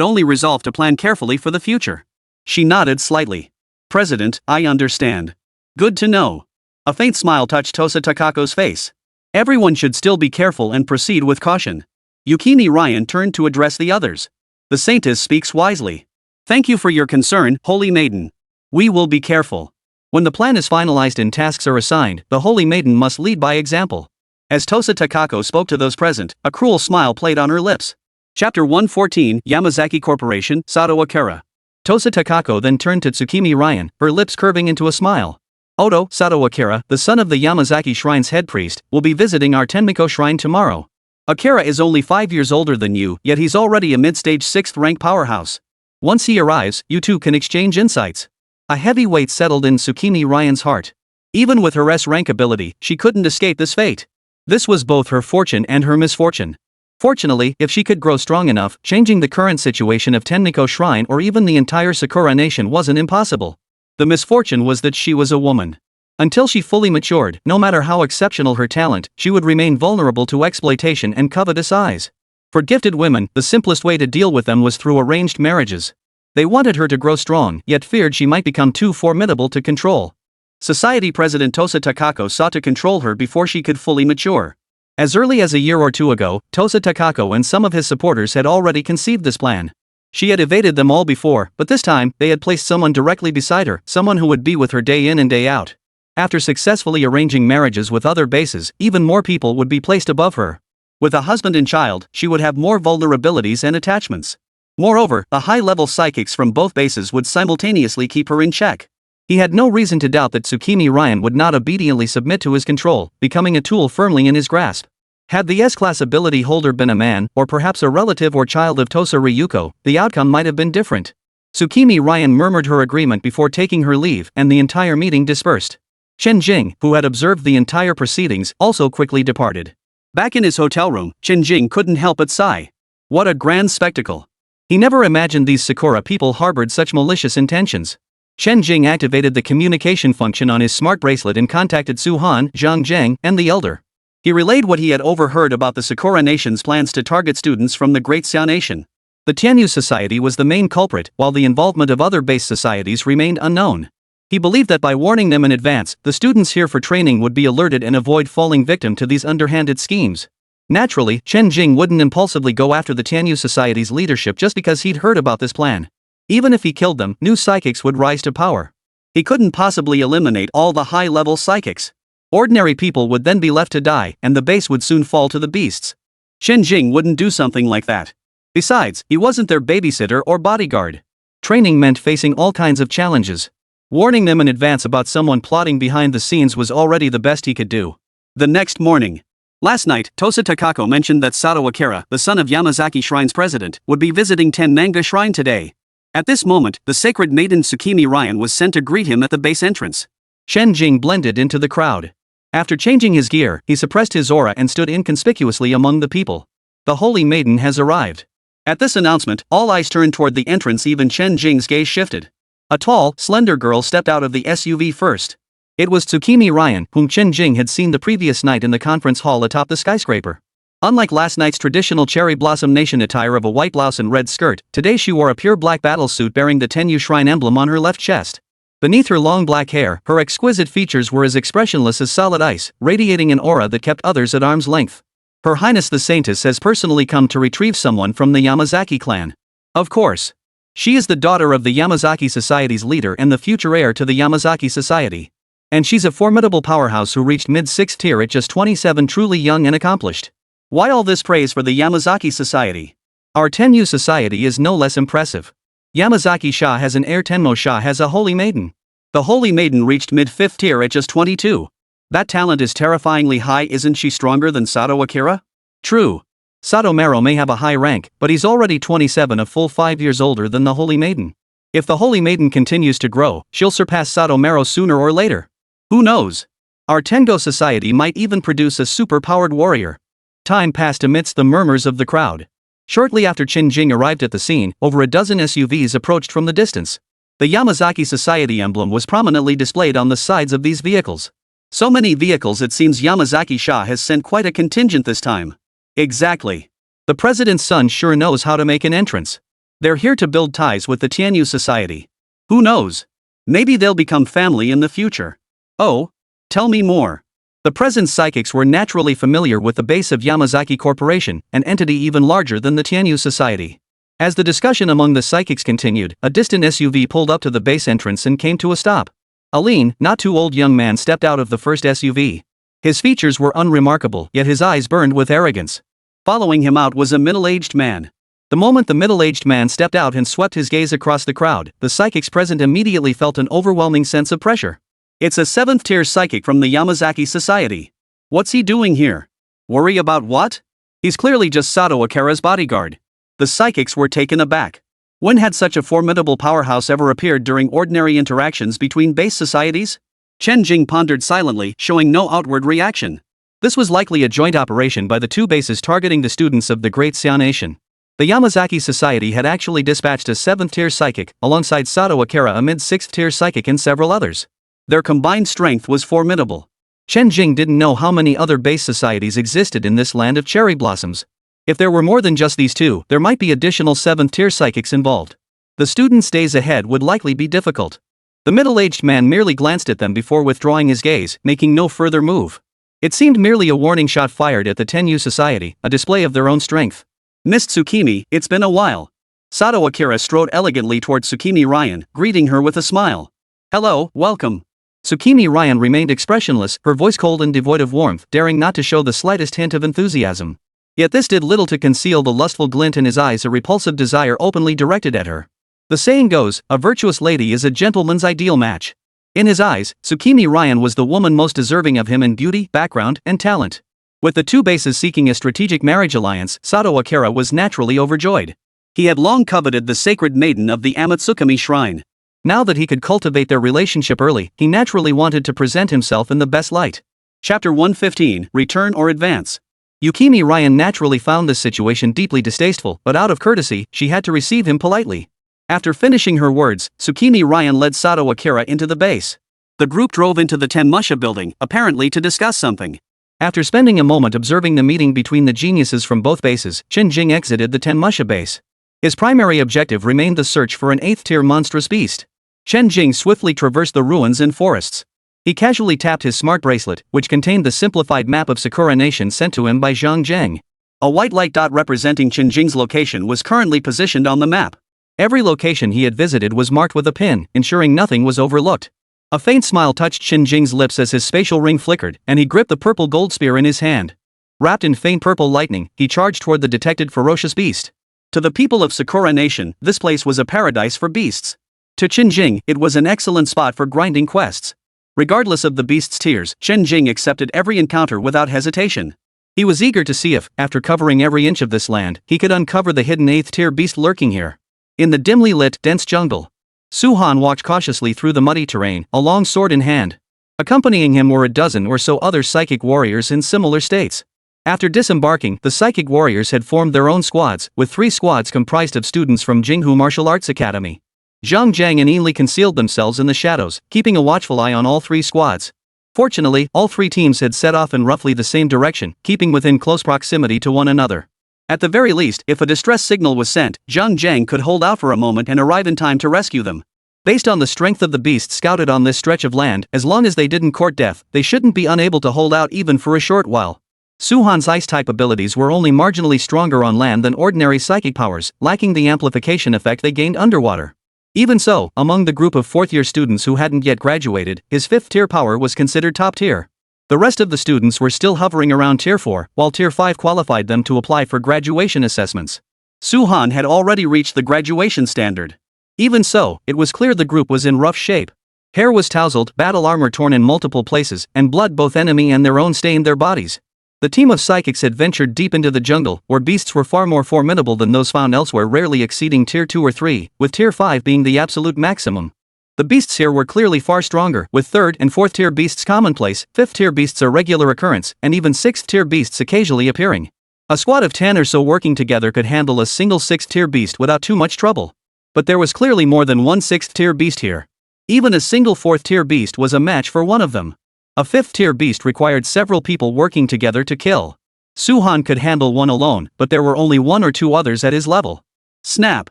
only resolve to plan carefully for the future. She nodded slightly. President, I understand. Good to know. A faint smile touched Tosa Takako's face. Everyone should still be careful and proceed with caution. Yukimi Ryan turned to address the others. The saintess speaks wisely. Thank you for your concern, Holy Maiden. We will be careful. When the plan is finalized and tasks are assigned, the Holy Maiden must lead by example. As Tosa Takako spoke to those present, a cruel smile played on her lips. Chapter 114, Yamazaki Corporation, Sato Akira. Tosa Takako then turned to Tsukimi Ryan, her lips curving into a smile. Oto, Sato Akira, the son of the Yamazaki Shrine's head priest, will be visiting our Tenmiko Shrine tomorrow. Akira is only 5 years older than you, yet he's already a mid-stage 6th rank powerhouse. Once he arrives, you two can exchange insights. A heavy weight settled in Tsukimi Ryan's heart. Even with her S-rank ability, she couldn't escape this fate. This was both her fortune and her misfortune. Fortunately, if she could grow strong enough, changing the current situation of Tenmiko Shrine or even the entire Sakura Nation wasn't impossible. The misfortune was that she was a woman. Until she fully matured, no matter how exceptional her talent, she would remain vulnerable to exploitation and covetous eyes. For gifted women, the simplest way to deal with them was through arranged marriages. They wanted her to grow strong, yet feared she might become too formidable to control. Society President Tosa Takako sought to control her before she could fully mature. As early as a year or two ago, Tosa Takako and some of his supporters had already conceived this plan. She had evaded them all before, but this time, they had placed someone directly beside her, someone who would be with her day in and day out. After successfully arranging marriages with other bases, even more people would be placed above her. With a husband and child, she would have more vulnerabilities and attachments. Moreover, the high-level psychics from both bases would simultaneously keep her in check. He had no reason to doubt that Tsukimi Ryan would not obediently submit to his control, becoming a tool firmly in his grasp. Had the S-class ability holder been a man, or perhaps a relative or child of Tosa Ryuko, the outcome might have been different. Tsukimi Ryan murmured her agreement before taking her leave, and the entire meeting dispersed. Chen Jing, who had observed the entire proceedings, also quickly departed. Back in his hotel room, Chen Jing couldn't help but sigh. What a grand spectacle. He never imagined these Sakura people harbored such malicious intentions. Chen Jing activated the communication function on his smart bracelet and contacted Su Han, Zhang Zheng, and the Elder. He relayed what he had overheard about the Sakura Nation's plans to target students from the Great Xia Nation. The Tianyu Society was the main culprit, while the involvement of other base societies remained unknown. He believed that by warning them in advance, the students here for training would be alerted and avoid falling victim to these underhanded schemes. Naturally, Chen Jing wouldn't impulsively go after the Tianyu Society's leadership just because he'd heard about this plan. Even if he killed them, new psychics would rise to power. He couldn't possibly eliminate all the high-level psychics. Ordinary people would then be left to die, and the base would soon fall to the beasts. Chen Jing wouldn't do something like that. Besides, he wasn't their babysitter or bodyguard. Training meant facing all kinds of challenges. Warning them in advance about someone plotting behind the scenes was already the best he could do. The next morning. Last night, Tosa Takako mentioned that Sato Akira, the son of Yamazaki Shrine's president, would be visiting Tenmanga Shrine today. At this moment, the sacred maiden Tsukimi Ryan was sent to greet him at the base entrance. Chen Jing blended into the crowd. After changing his gear, he suppressed his aura and stood inconspicuously among the people. The holy maiden has arrived. At this announcement, all eyes turned toward the entrance, even Chen Jing's gaze shifted. A tall, slender girl stepped out of the SUV first. It was Tsukimi Ryan, whom Chen Jing had seen the previous night in the conference hall atop the skyscraper. Unlike last night's traditional Cherry Blossom Nation attire of a white blouse and red skirt, today she wore a pure black battlesuit bearing the Tenyu Shrine emblem on her left chest. Beneath her long black hair, her exquisite features were as expressionless as solid ice, radiating an aura that kept others at arm's length. Her Highness the Saintess has personally come to retrieve someone from the Yamazaki clan. Of course. She is the daughter of the Yamazaki Society's leader and the future heir to the Yamazaki Society. And she's a formidable powerhouse who reached mid-6th tier at just 27, truly young and accomplished. Why all this praise for the Yamazaki Society? Our Tenyu Society is no less impressive. Yamazaki Sha has an heir, Tenmo Sha has a holy maiden. The holy maiden reached mid-5th tier at just 22. That talent is terrifyingly high. Isn't she stronger than Sato Akira? True. Sato Marrow may have a high rank, but he's already 27, a full 5 years older than the holy maiden. If the holy maiden continues to grow, she'll surpass Sato Marrow sooner or later. Who knows? Our Tengo Society might even produce a super-powered warrior. Time passed amidst the murmurs of the crowd. Shortly after Chen Jing arrived at the scene, over a dozen SUVs approached from the distance. The Yamazaki Society emblem was prominently displayed on the sides of these vehicles. So many vehicles, it seems Yamazaki Sha has sent quite a contingent this time. Exactly. The president's son sure knows how to make an entrance. They're here to build ties with the Tianyu Society. Who knows? Maybe they'll become family in the future. Oh? Tell me more. The present psychics were naturally familiar with the base of Yamazaki Corporation, an entity even larger than the Tianyu Society. As the discussion among the psychics continued, a distant SUV pulled up to the base entrance and came to a stop. A lean, not too old young man stepped out of the first SUV. His features were unremarkable, yet his eyes burned with arrogance. Following him out was a middle-aged man. The moment the middle-aged man stepped out and swept his gaze across the crowd, the psychics present immediately felt an overwhelming sense of pressure. It's a 7th-tier psychic from the Yamazaki Society. What's he doing here? Worry about what? He's clearly just Sato Akira's bodyguard. The psychics were taken aback. When had such a formidable powerhouse ever appeared during ordinary interactions between base societies? Chen Jing pondered silently, showing no outward reaction. This was likely a joint operation by the two bases targeting the students of the Great Xian Nation. The Yamazaki Society had actually dispatched a 7th-tier psychic, alongside Sato Akira, a mid-6th-tier psychic, and several others. Their combined strength was formidable. Chen Jing didn't know how many other base societies existed in this land of cherry blossoms. If there were more than just these two, there might be additional 7th-tier psychics involved. The student's days ahead would likely be difficult. The middle-aged man merely glanced at them before withdrawing his gaze, making no further move. It seemed merely a warning shot fired at the Tenyu Society, a display of their own strength. Miss Tsukimi, it's been a while. Sato Akira strode elegantly toward Tsukimi Ryan, greeting her with a smile. Hello, welcome. Tsukimi Ryan remained expressionless, her voice cold and devoid of warmth, daring not to show the slightest hint of enthusiasm. Yet this did little to conceal the lustful glint in his eyes, a repulsive desire openly directed at her. The saying goes, a virtuous lady is a gentleman's ideal match. In his eyes, Tsukimi Ryan was the woman most deserving of him in beauty, background, and talent. With the two bases seeking a strategic marriage alliance, Sato Akira was naturally overjoyed. He had long coveted the sacred maiden of the Amatsukami Shrine. Now that he could cultivate their relationship early, he naturally wanted to present himself in the best light. Chapter 115, Return or Advance. Yukimi Ryan naturally found this situation deeply distasteful, but out of courtesy, she had to receive him politely. After finishing her words, Tsukimi Ryan led Sato Akira into the base. The group drove into the Tenmusha building, apparently to discuss something. After spending a moment observing the meeting between the geniuses from both bases, Chen Jing exited the Tenmusha base. His primary objective remained the search for an 8th-tier monstrous beast. Chen Jing swiftly traversed the ruins and forests. He casually tapped his smart bracelet, which contained the simplified map of Sakura Nation sent to him by Zhang Zheng. A white light dot representing Chen Jing's location was currently positioned on the map. Every location he had visited was marked with a pin, ensuring nothing was overlooked. A faint smile touched Chen Jing's lips as his spatial ring flickered, and he gripped the purple gold spear in his hand. Wrapped in faint purple lightning, he charged toward the detected ferocious beast. To the people of Sakura Nation, this place was a paradise for beasts. To Chen Jing, it was an excellent spot for grinding quests. Regardless of the beast's tears, Chen Jing accepted every encounter without hesitation. He was eager to see if, after covering every inch of this land, he could uncover the hidden 8th-tier beast lurking here. In the dimly lit, dense jungle, Su Han walked cautiously through the muddy terrain, a long sword in hand. Accompanying him were a dozen or so other psychic warriors in similar states. After disembarking, the psychic warriors had formed their own squads, with 3 squads comprised of students from Jinghu Martial Arts Academy. Zhang Jiang and Yinli concealed themselves in the shadows, keeping a watchful eye on all 3 squads. Fortunately, all 3 teams had set off in roughly the same direction, keeping within close proximity to one another. At the very least, if a distress signal was sent, Zhang Jiang could hold out for a moment and arrive in time to rescue them. Based on the strength of the beasts scouted on this stretch of land, as long as they didn't court death, they shouldn't be unable to hold out even for a short while. Su Han's ice-type abilities were only marginally stronger on land than ordinary psychic powers, lacking the amplification effect they gained underwater. Even so, among the group of 4th-year students who hadn't yet graduated, his 5th-tier power was considered top tier. The rest of the students were still hovering around Tier 4, while Tier 5 qualified them to apply for graduation assessments. Su Han had already reached the graduation standard. Even so, it was clear the group was in rough shape. Hair was tousled, battle armor torn in multiple places, and blood both enemy and their own stained their bodies. The team of psychics had ventured deep into the jungle, where beasts were far more formidable than those found elsewhere, rarely exceeding Tier 2 or 3, with Tier 5 being the absolute maximum. The beasts here were clearly far stronger, with 3rd and 4th tier beasts commonplace, 5th tier beasts a regular occurrence, and even 6th tier beasts occasionally appearing. A squad of 10 or so working together could handle a single 6th tier beast without too much trouble. But there was clearly more than one 6th tier beast here. Even a single 4th tier beast was a match for one of them. A 5th tier beast required several people working together to kill. Su Han could handle one alone, but there were only 1 or 2 others at his level. Snap!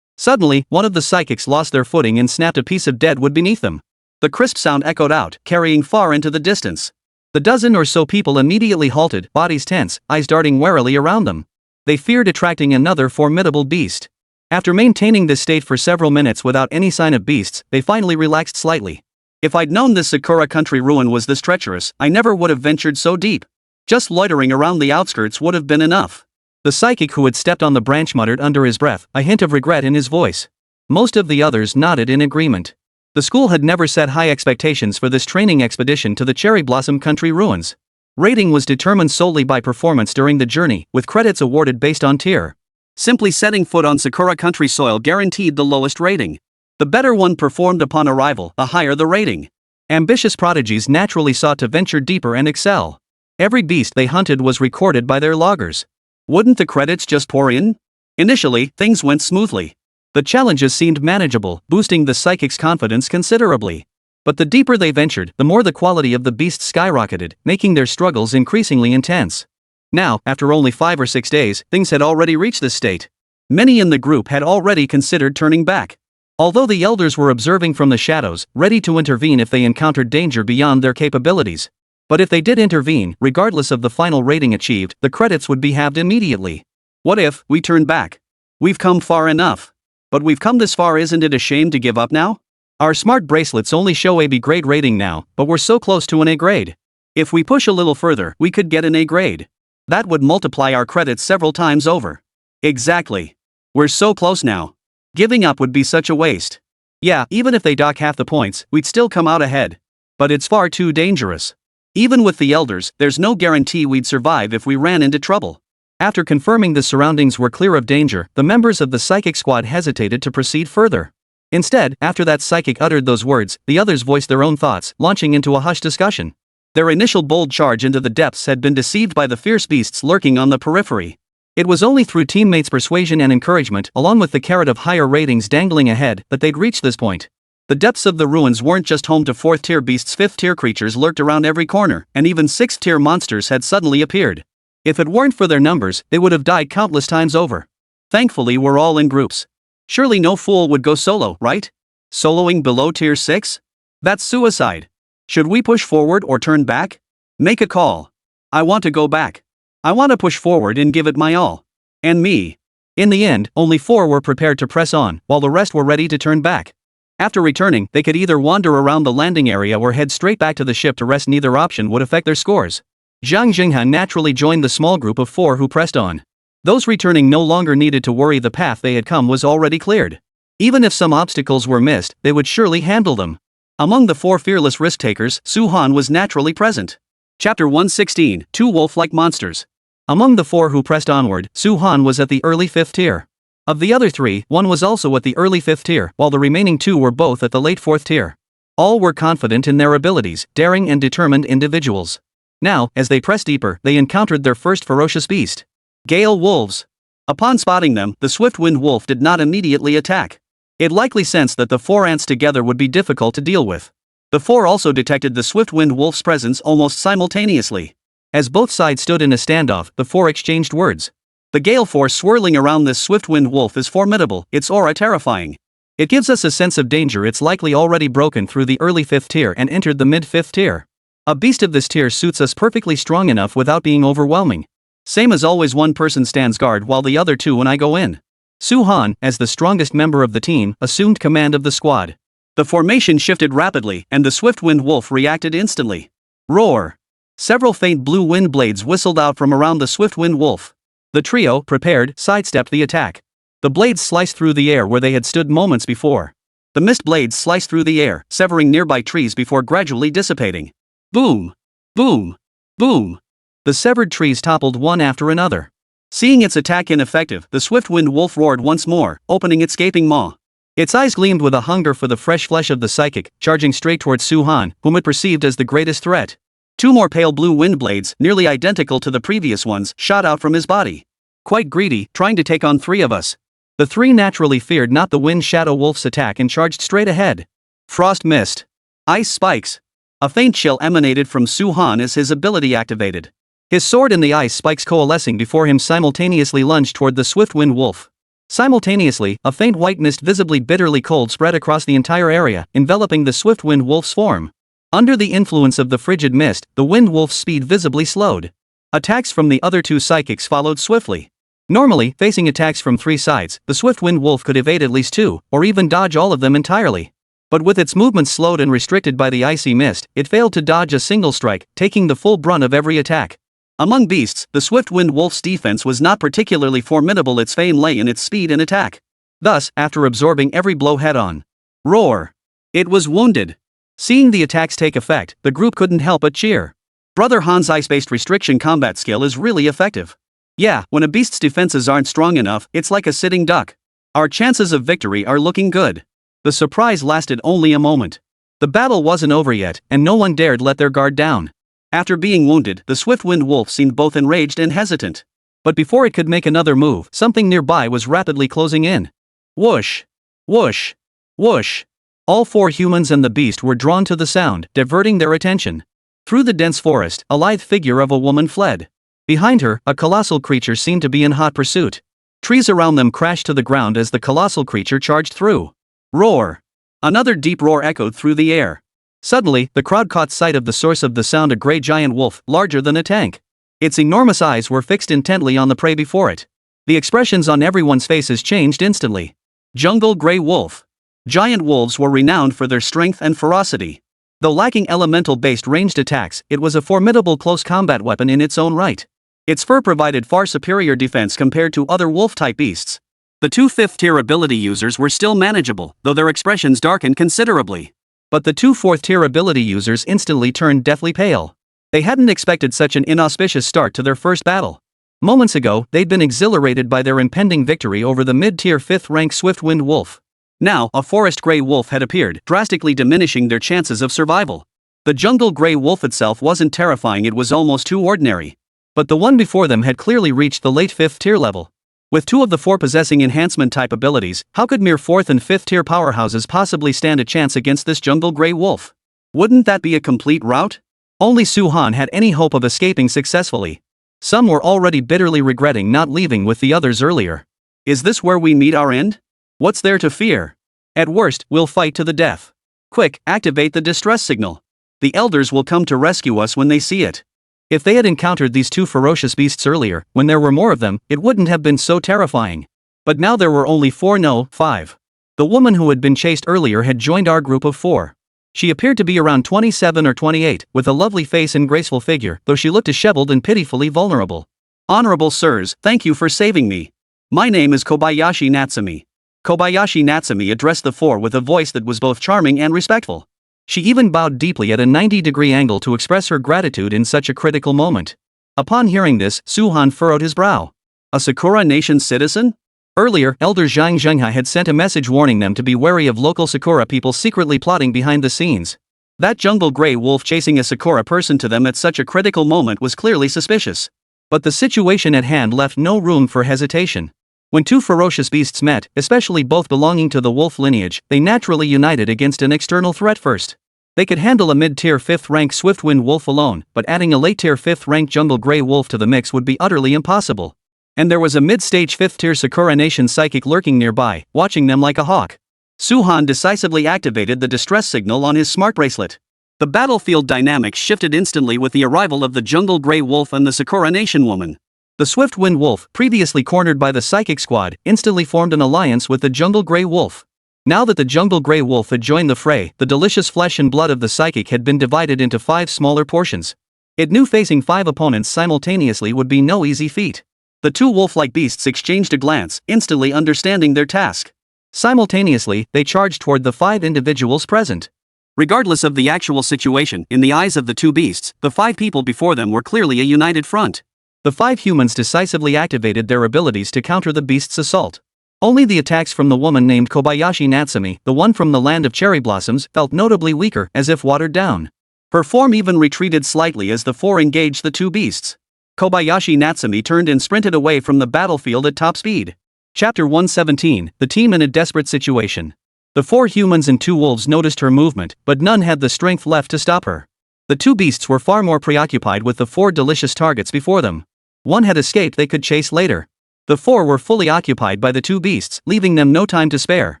Suddenly, one of the psychics lost their footing and snapped a piece of dead wood beneath them. The crisp sound echoed out, carrying far into the distance. The dozen or so people immediately halted, bodies tense, eyes darting warily around them. They feared attracting another formidable beast. After maintaining this state for several minutes without any sign of beasts, they finally relaxed slightly. If I'd known this Sakura country ruin was this treacherous, I never would have ventured so deep. Just loitering around the outskirts would have been enough. The psychic who had stepped on the branch muttered under his breath, a hint of regret in his voice. Most of the others nodded in agreement. The school had never set high expectations for this training expedition to the Cherry Blossom Country ruins. Rating was determined solely by performance during the journey, with credits awarded based on tier. Simply setting foot on Sakura country soil guaranteed the lowest rating. The better one performed upon arrival, the higher the rating. Ambitious prodigies naturally sought to venture deeper and excel. Every beast they hunted was recorded by their loggers. Wouldn't the credits just pour in? Initially, things went smoothly. The challenges seemed manageable, boosting the psychic's confidence considerably. But the deeper they ventured, the more the quality of the beasts skyrocketed, making their struggles increasingly intense. Now, after only 5 or 6 days, things had already reached this state. Many in the group had already considered turning back. Although the elders were observing from the shadows, ready to intervene if they encountered danger beyond their capabilities. But if they did intervene, regardless of the final rating achieved, the credits would be halved immediately. What if we turn back? We've come far enough. But we've come this far, isn't it a shame to give up now? Our smart bracelets only show a B grade rating now, but we're so close to an A grade. If we push a little further, we could get an A grade. That would multiply our credits several times over. Exactly. We're so close now. Giving up would be such a waste. Yeah, even if they dock half the points, we'd still come out ahead. But it's far too dangerous. Even with the elders, there's no guarantee we'd survive if we ran into trouble. After confirming the surroundings were clear of danger, the members of the psychic squad hesitated to proceed further. Instead, after that psychic uttered those words, the others voiced their own thoughts, launching into a hushed discussion. Their initial bold charge into the depths had been deceived by the fierce beasts lurking on the periphery. It was only through teammates' persuasion and encouragement, along with the carrot of higher ratings dangling ahead, that they'd reached this point. The depths of the ruins weren't just home to 4th tier beasts, 5th tier creatures lurked around every corner, and even 6th tier monsters had suddenly appeared. If it weren't for their numbers, they would have died countless times over. Thankfully, we're all in groups. Surely no fool would go solo, right? Soloing below tier 6? That's suicide. Should we push forward or turn back? Make a call. I want to go back. I want to push forward and give it my all. And me. In the end, only 4 were prepared to press on, while the rest were ready to turn back. After returning, they could either wander around the landing area or head straight back to the ship to rest. Neither option would affect their scores. Zhang Jinghan naturally joined the small group of 4 who pressed on. Those returning no longer needed to worry, the path they had come was already cleared. Even if some obstacles were missed, they would surely handle them. Among the 4 fearless risk-takers, Su Han was naturally present. Chapter 116, 2 Wolf-like Monsters. Among the 4 who pressed onward, Su Han was at the early 5th tier. Of the other 3, 1 was also at the early 5th tier, while the remaining 2 were both at the late 4th tier. All were confident in their abilities, daring and determined individuals. Now, as they pressed deeper, they encountered their first ferocious beast. Gale wolves. Upon spotting them, the swift-winged wolf did not immediately attack. It likely sensed that the four ants together would be difficult to deal with. The four also detected the swift-winged wolf's presence almost simultaneously. As both sides stood in a standoff, the four exchanged words. The gale force swirling around this swift-winged wolf is formidable, its aura terrifying. It gives us a sense of danger. It's likely already broken through the early 5th tier and entered the mid-5th tier. A beast of this tier suits us perfectly strong enough without being overwhelming. Same as always, one person stands guard while the other two when I go in. Su-han, as the strongest member of the team, assumed command of the squad. The formation shifted rapidly, and the swift-winged wolf reacted instantly. Roar! Several faint blue wind blades whistled out from around the swift-winged wolf. The trio, prepared, sidestepped the attack. The blades sliced through the air where they had stood moments before. The mist blades sliced through the air, severing nearby trees before gradually dissipating. Boom! Boom! Boom! The severed trees toppled one after another. Seeing its attack ineffective, the swift-winged wolf roared once more, opening its gaping maw. Its eyes gleamed with a hunger for the fresh flesh of the psychic, charging straight towards Su-han, whom it perceived as the greatest threat. Two more pale blue wind blades, nearly identical to the previous ones, shot out from his body. Quite greedy, trying to take on three of us. The three naturally feared not the wind shadow wolf's attack and charged straight ahead. Frost mist. Ice spikes. A faint chill emanated from Su-han as his ability activated. His sword and the ice spikes coalescing before him simultaneously lunged toward the swift-winged wolf. Simultaneously, a faint white mist visibly bitterly cold spread across the entire area, enveloping the swift-winged wolf's form. Under the influence of the frigid mist, the wind wolf's speed visibly slowed. Attacks from the other two psychics followed swiftly. Normally, facing attacks from three sides, the swift-winged wolf could evade at least two, or even dodge all of them entirely. But with its movements slowed and restricted by the icy mist, it failed to dodge a single strike, taking the full brunt of every attack. Among beasts, the swift-winged wolf's defense was not particularly formidable. Its fame lay in its speed and attack. Thus, after absorbing every blow head-on, roar! It was wounded. Seeing the attacks take effect, the group couldn't help but cheer. Brother Han's ice-based restriction combat skill is really effective. Yeah, when a beast's defenses aren't strong enough, it's like a sitting duck. Our chances of victory are looking good. The surprise lasted only a moment. The battle wasn't over yet, and no one dared let their guard down. After being wounded, the swift-winged wolf seemed both enraged and hesitant. But before it could make another move, something nearby was rapidly closing in. Whoosh! Whoosh! Whoosh! All four humans and the beast were drawn to the sound, diverting their attention. Through the dense forest, a lithe figure of a woman fled. Behind her, a colossal creature seemed to be in hot pursuit. Trees around them crashed to the ground as the colossal creature charged through. Roar! Another deep roar echoed through the air. Suddenly, the crowd caught sight of the source of the sound, a gray giant wolf, larger than a tank. Its enormous eyes were fixed intently on the prey before it. The expressions on everyone's faces changed instantly. Jungle gray wolf. Giant wolves were renowned for their strength and ferocity. Though lacking elemental-based ranged attacks, it was a formidable close combat weapon in its own right. Its fur provided far superior defense compared to other wolf-type beasts. The two 5th-tier ability users were still manageable, though their expressions darkened considerably. But the two 4th-tier ability users instantly turned deathly pale. They hadn't expected such an inauspicious start to their first battle. Moments ago, they'd been exhilarated by their impending victory over the mid-tier 5th-rank swift-winged wolf. Now, a forest gray wolf had appeared, drastically diminishing their chances of survival. The jungle gray wolf itself wasn't terrifying, it was almost too ordinary. But the one before them had clearly reached the late 5th-tier level. With two of the four possessing enhancement-type abilities, how could mere 4th and 5th-tier powerhouses possibly stand a chance against this jungle gray wolf? Wouldn't that be a complete rout? Only Su-han had any hope of escaping successfully. Some were already bitterly regretting not leaving with the others earlier. Is this where we meet our end? What's there to fear? At worst, we'll fight to the death. Quick, activate the distress signal. The elders will come to rescue us when they see it. If they had encountered these two ferocious beasts earlier, when there were more of them, it wouldn't have been so terrifying. But now there were only 4, no, 5. The woman who had been chased earlier had joined our group of 4. She appeared to be around 27 or 28, with a lovely face and graceful figure, though she looked disheveled and pitifully vulnerable. Honorable sirs, thank you for saving me. My name is Kobayashi Natsumi. Kobayashi Natsumi addressed the 4 with a voice that was both charming and respectful. She even bowed deeply at a 90-degree angle to express her gratitude in such a critical moment. Upon hearing this, Su-han furrowed his brow. A Sakura Nation citizen? Earlier, Elder Zhang Zhenghai had sent a message warning them to be wary of local Sakura people secretly plotting behind the scenes. That jungle grey wolf chasing a Sakura person to them at such a critical moment was clearly suspicious. But the situation at hand left no room for hesitation. When two ferocious beasts met, especially both belonging to the wolf lineage, they naturally united against an external threat first. They could handle a mid-tier 5th-rank Swiftwind wolf alone, but adding a late-tier 5th-rank jungle grey wolf to the mix would be utterly impossible. And there was a mid-stage 5th-tier Sakura Nation psychic lurking nearby, watching them like a hawk. Su-Han decisively activated the distress signal on his smart bracelet. The battlefield dynamics shifted instantly with the arrival of the jungle grey wolf and the Sakura Nation woman. The Swiftwind wolf, previously cornered by the psychic squad, instantly formed an alliance with the jungle grey wolf. Now that the jungle grey wolf had joined the fray, the delicious flesh and blood of the psychic had been divided into 5 smaller portions. It knew facing 5 opponents simultaneously would be no easy feat. The two wolf-like beasts exchanged a glance, instantly understanding their task. Simultaneously, they charged toward the 5 individuals present. Regardless of the actual situation, in the eyes of the two beasts, the 5 people before them were clearly a united front. The 5 humans decisively activated their abilities to counter the beast's assault. Only the attacks from the woman named Kobayashi Natsumi, the one from the land of cherry blossoms, felt notably weaker, as if watered down. Her form even retreated slightly as the 4 engaged the two beasts. Kobayashi Natsumi turned and sprinted away from the battlefield at top speed. Chapter 117, The Team in a Desperate Situation. The 4 humans and 2 wolves noticed her movement, but none had the strength left to stop her. The two beasts were far more preoccupied with the 4 delicious targets before them. One had escaped they could chase later. The 4 were fully occupied by the two beasts, leaving them no time to spare.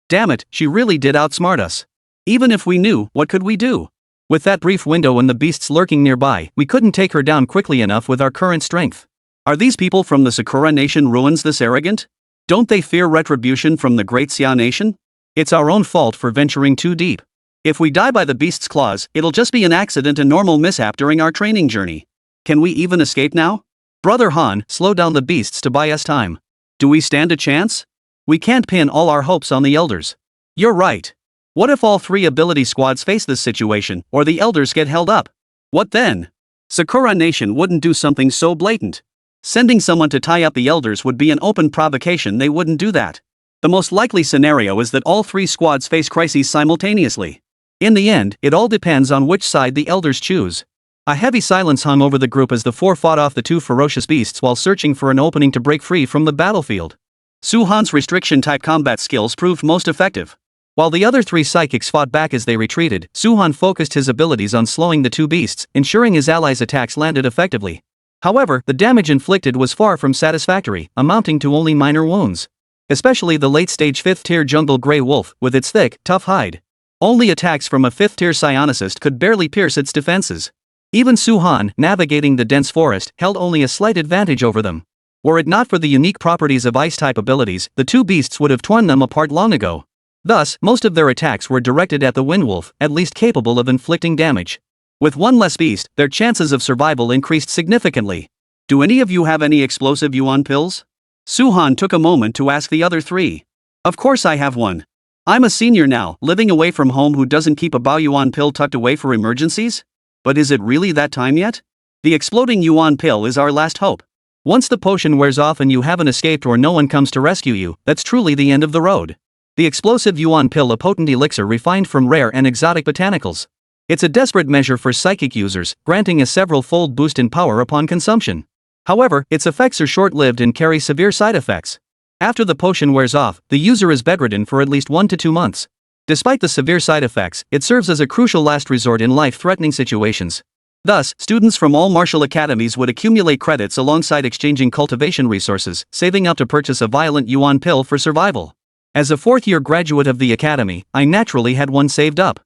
Damn it, she really did outsmart us. Even if we knew, what could we do? With that brief window and the beasts lurking nearby, we couldn't take her down quickly enough with our current strength. Are these people from the Sakura Nation ruins this arrogant? Don't they fear retribution from the Great Xia Nation? It's our own fault for venturing too deep. If we die by the beast's claws, it'll just be an accident, a normal mishap during our training journey. Can we even escape now? Brother Han, slow down the beasts to buy us time. Do we stand a chance? We can't pin all our hopes on the elders. You're right. What if all 3 ability squads face this situation, or the elders get held up? What then? Sakura Nation wouldn't do something so blatant. Sending someone to tie up the elders would be an open provocation. They wouldn't do that. The most likely scenario is that all 3 squads face crises simultaneously. In the end, it all depends on which side the elders choose. A heavy silence hung over the group as the 4 fought off the 2 ferocious beasts while searching for an opening to break free from the battlefield. Su-Han's restriction-type combat skills proved most effective. While the other 3 psychics fought back as they retreated, Su-Han focused his abilities on slowing the 2 beasts, ensuring his allies' attacks landed effectively. However, the damage inflicted was far from satisfactory, amounting to only minor wounds. Especially the late-stage 5th-tier jungle grey wolf, with its thick, tough hide. Only attacks from a 5th-tier psionicist could barely pierce its defenses. Even Su-Han, navigating the dense forest, held only a slight advantage over them. Were it not for the unique properties of ice-type abilities, the 2 beasts would have torn them apart long ago. Thus, most of their attacks were directed at the Windwolf, at least capable of inflicting damage. With 1 less beast, their chances of survival increased significantly. Do any of you have any explosive yuan pills? Su-Han took a moment to ask the other 3. Of course I have one. I'm a senior now, living away from home, who doesn't keep a Bao yuan pill tucked away for emergencies? But is it really that time yet? The exploding yuan pill is our last hope. Once the potion wears off and you haven't escaped or no one comes to rescue you, that's truly the end of the road. The explosive yuan pill, a potent elixir refined from rare and exotic botanicals. It's a desperate measure for psychic users, granting a several-fold boost in power upon consumption. However, its effects are short-lived and carry severe side effects. After the potion wears off, the user is bedridden for at least 1 to 2 months. Despite the severe side effects, it serves as a crucial last resort in life-threatening situations. Thus, students from all martial academies would accumulate credits alongside exchanging cultivation resources, saving up to purchase a violent yuan pill for survival. As a 4th-year graduate of the academy, I naturally had one saved up.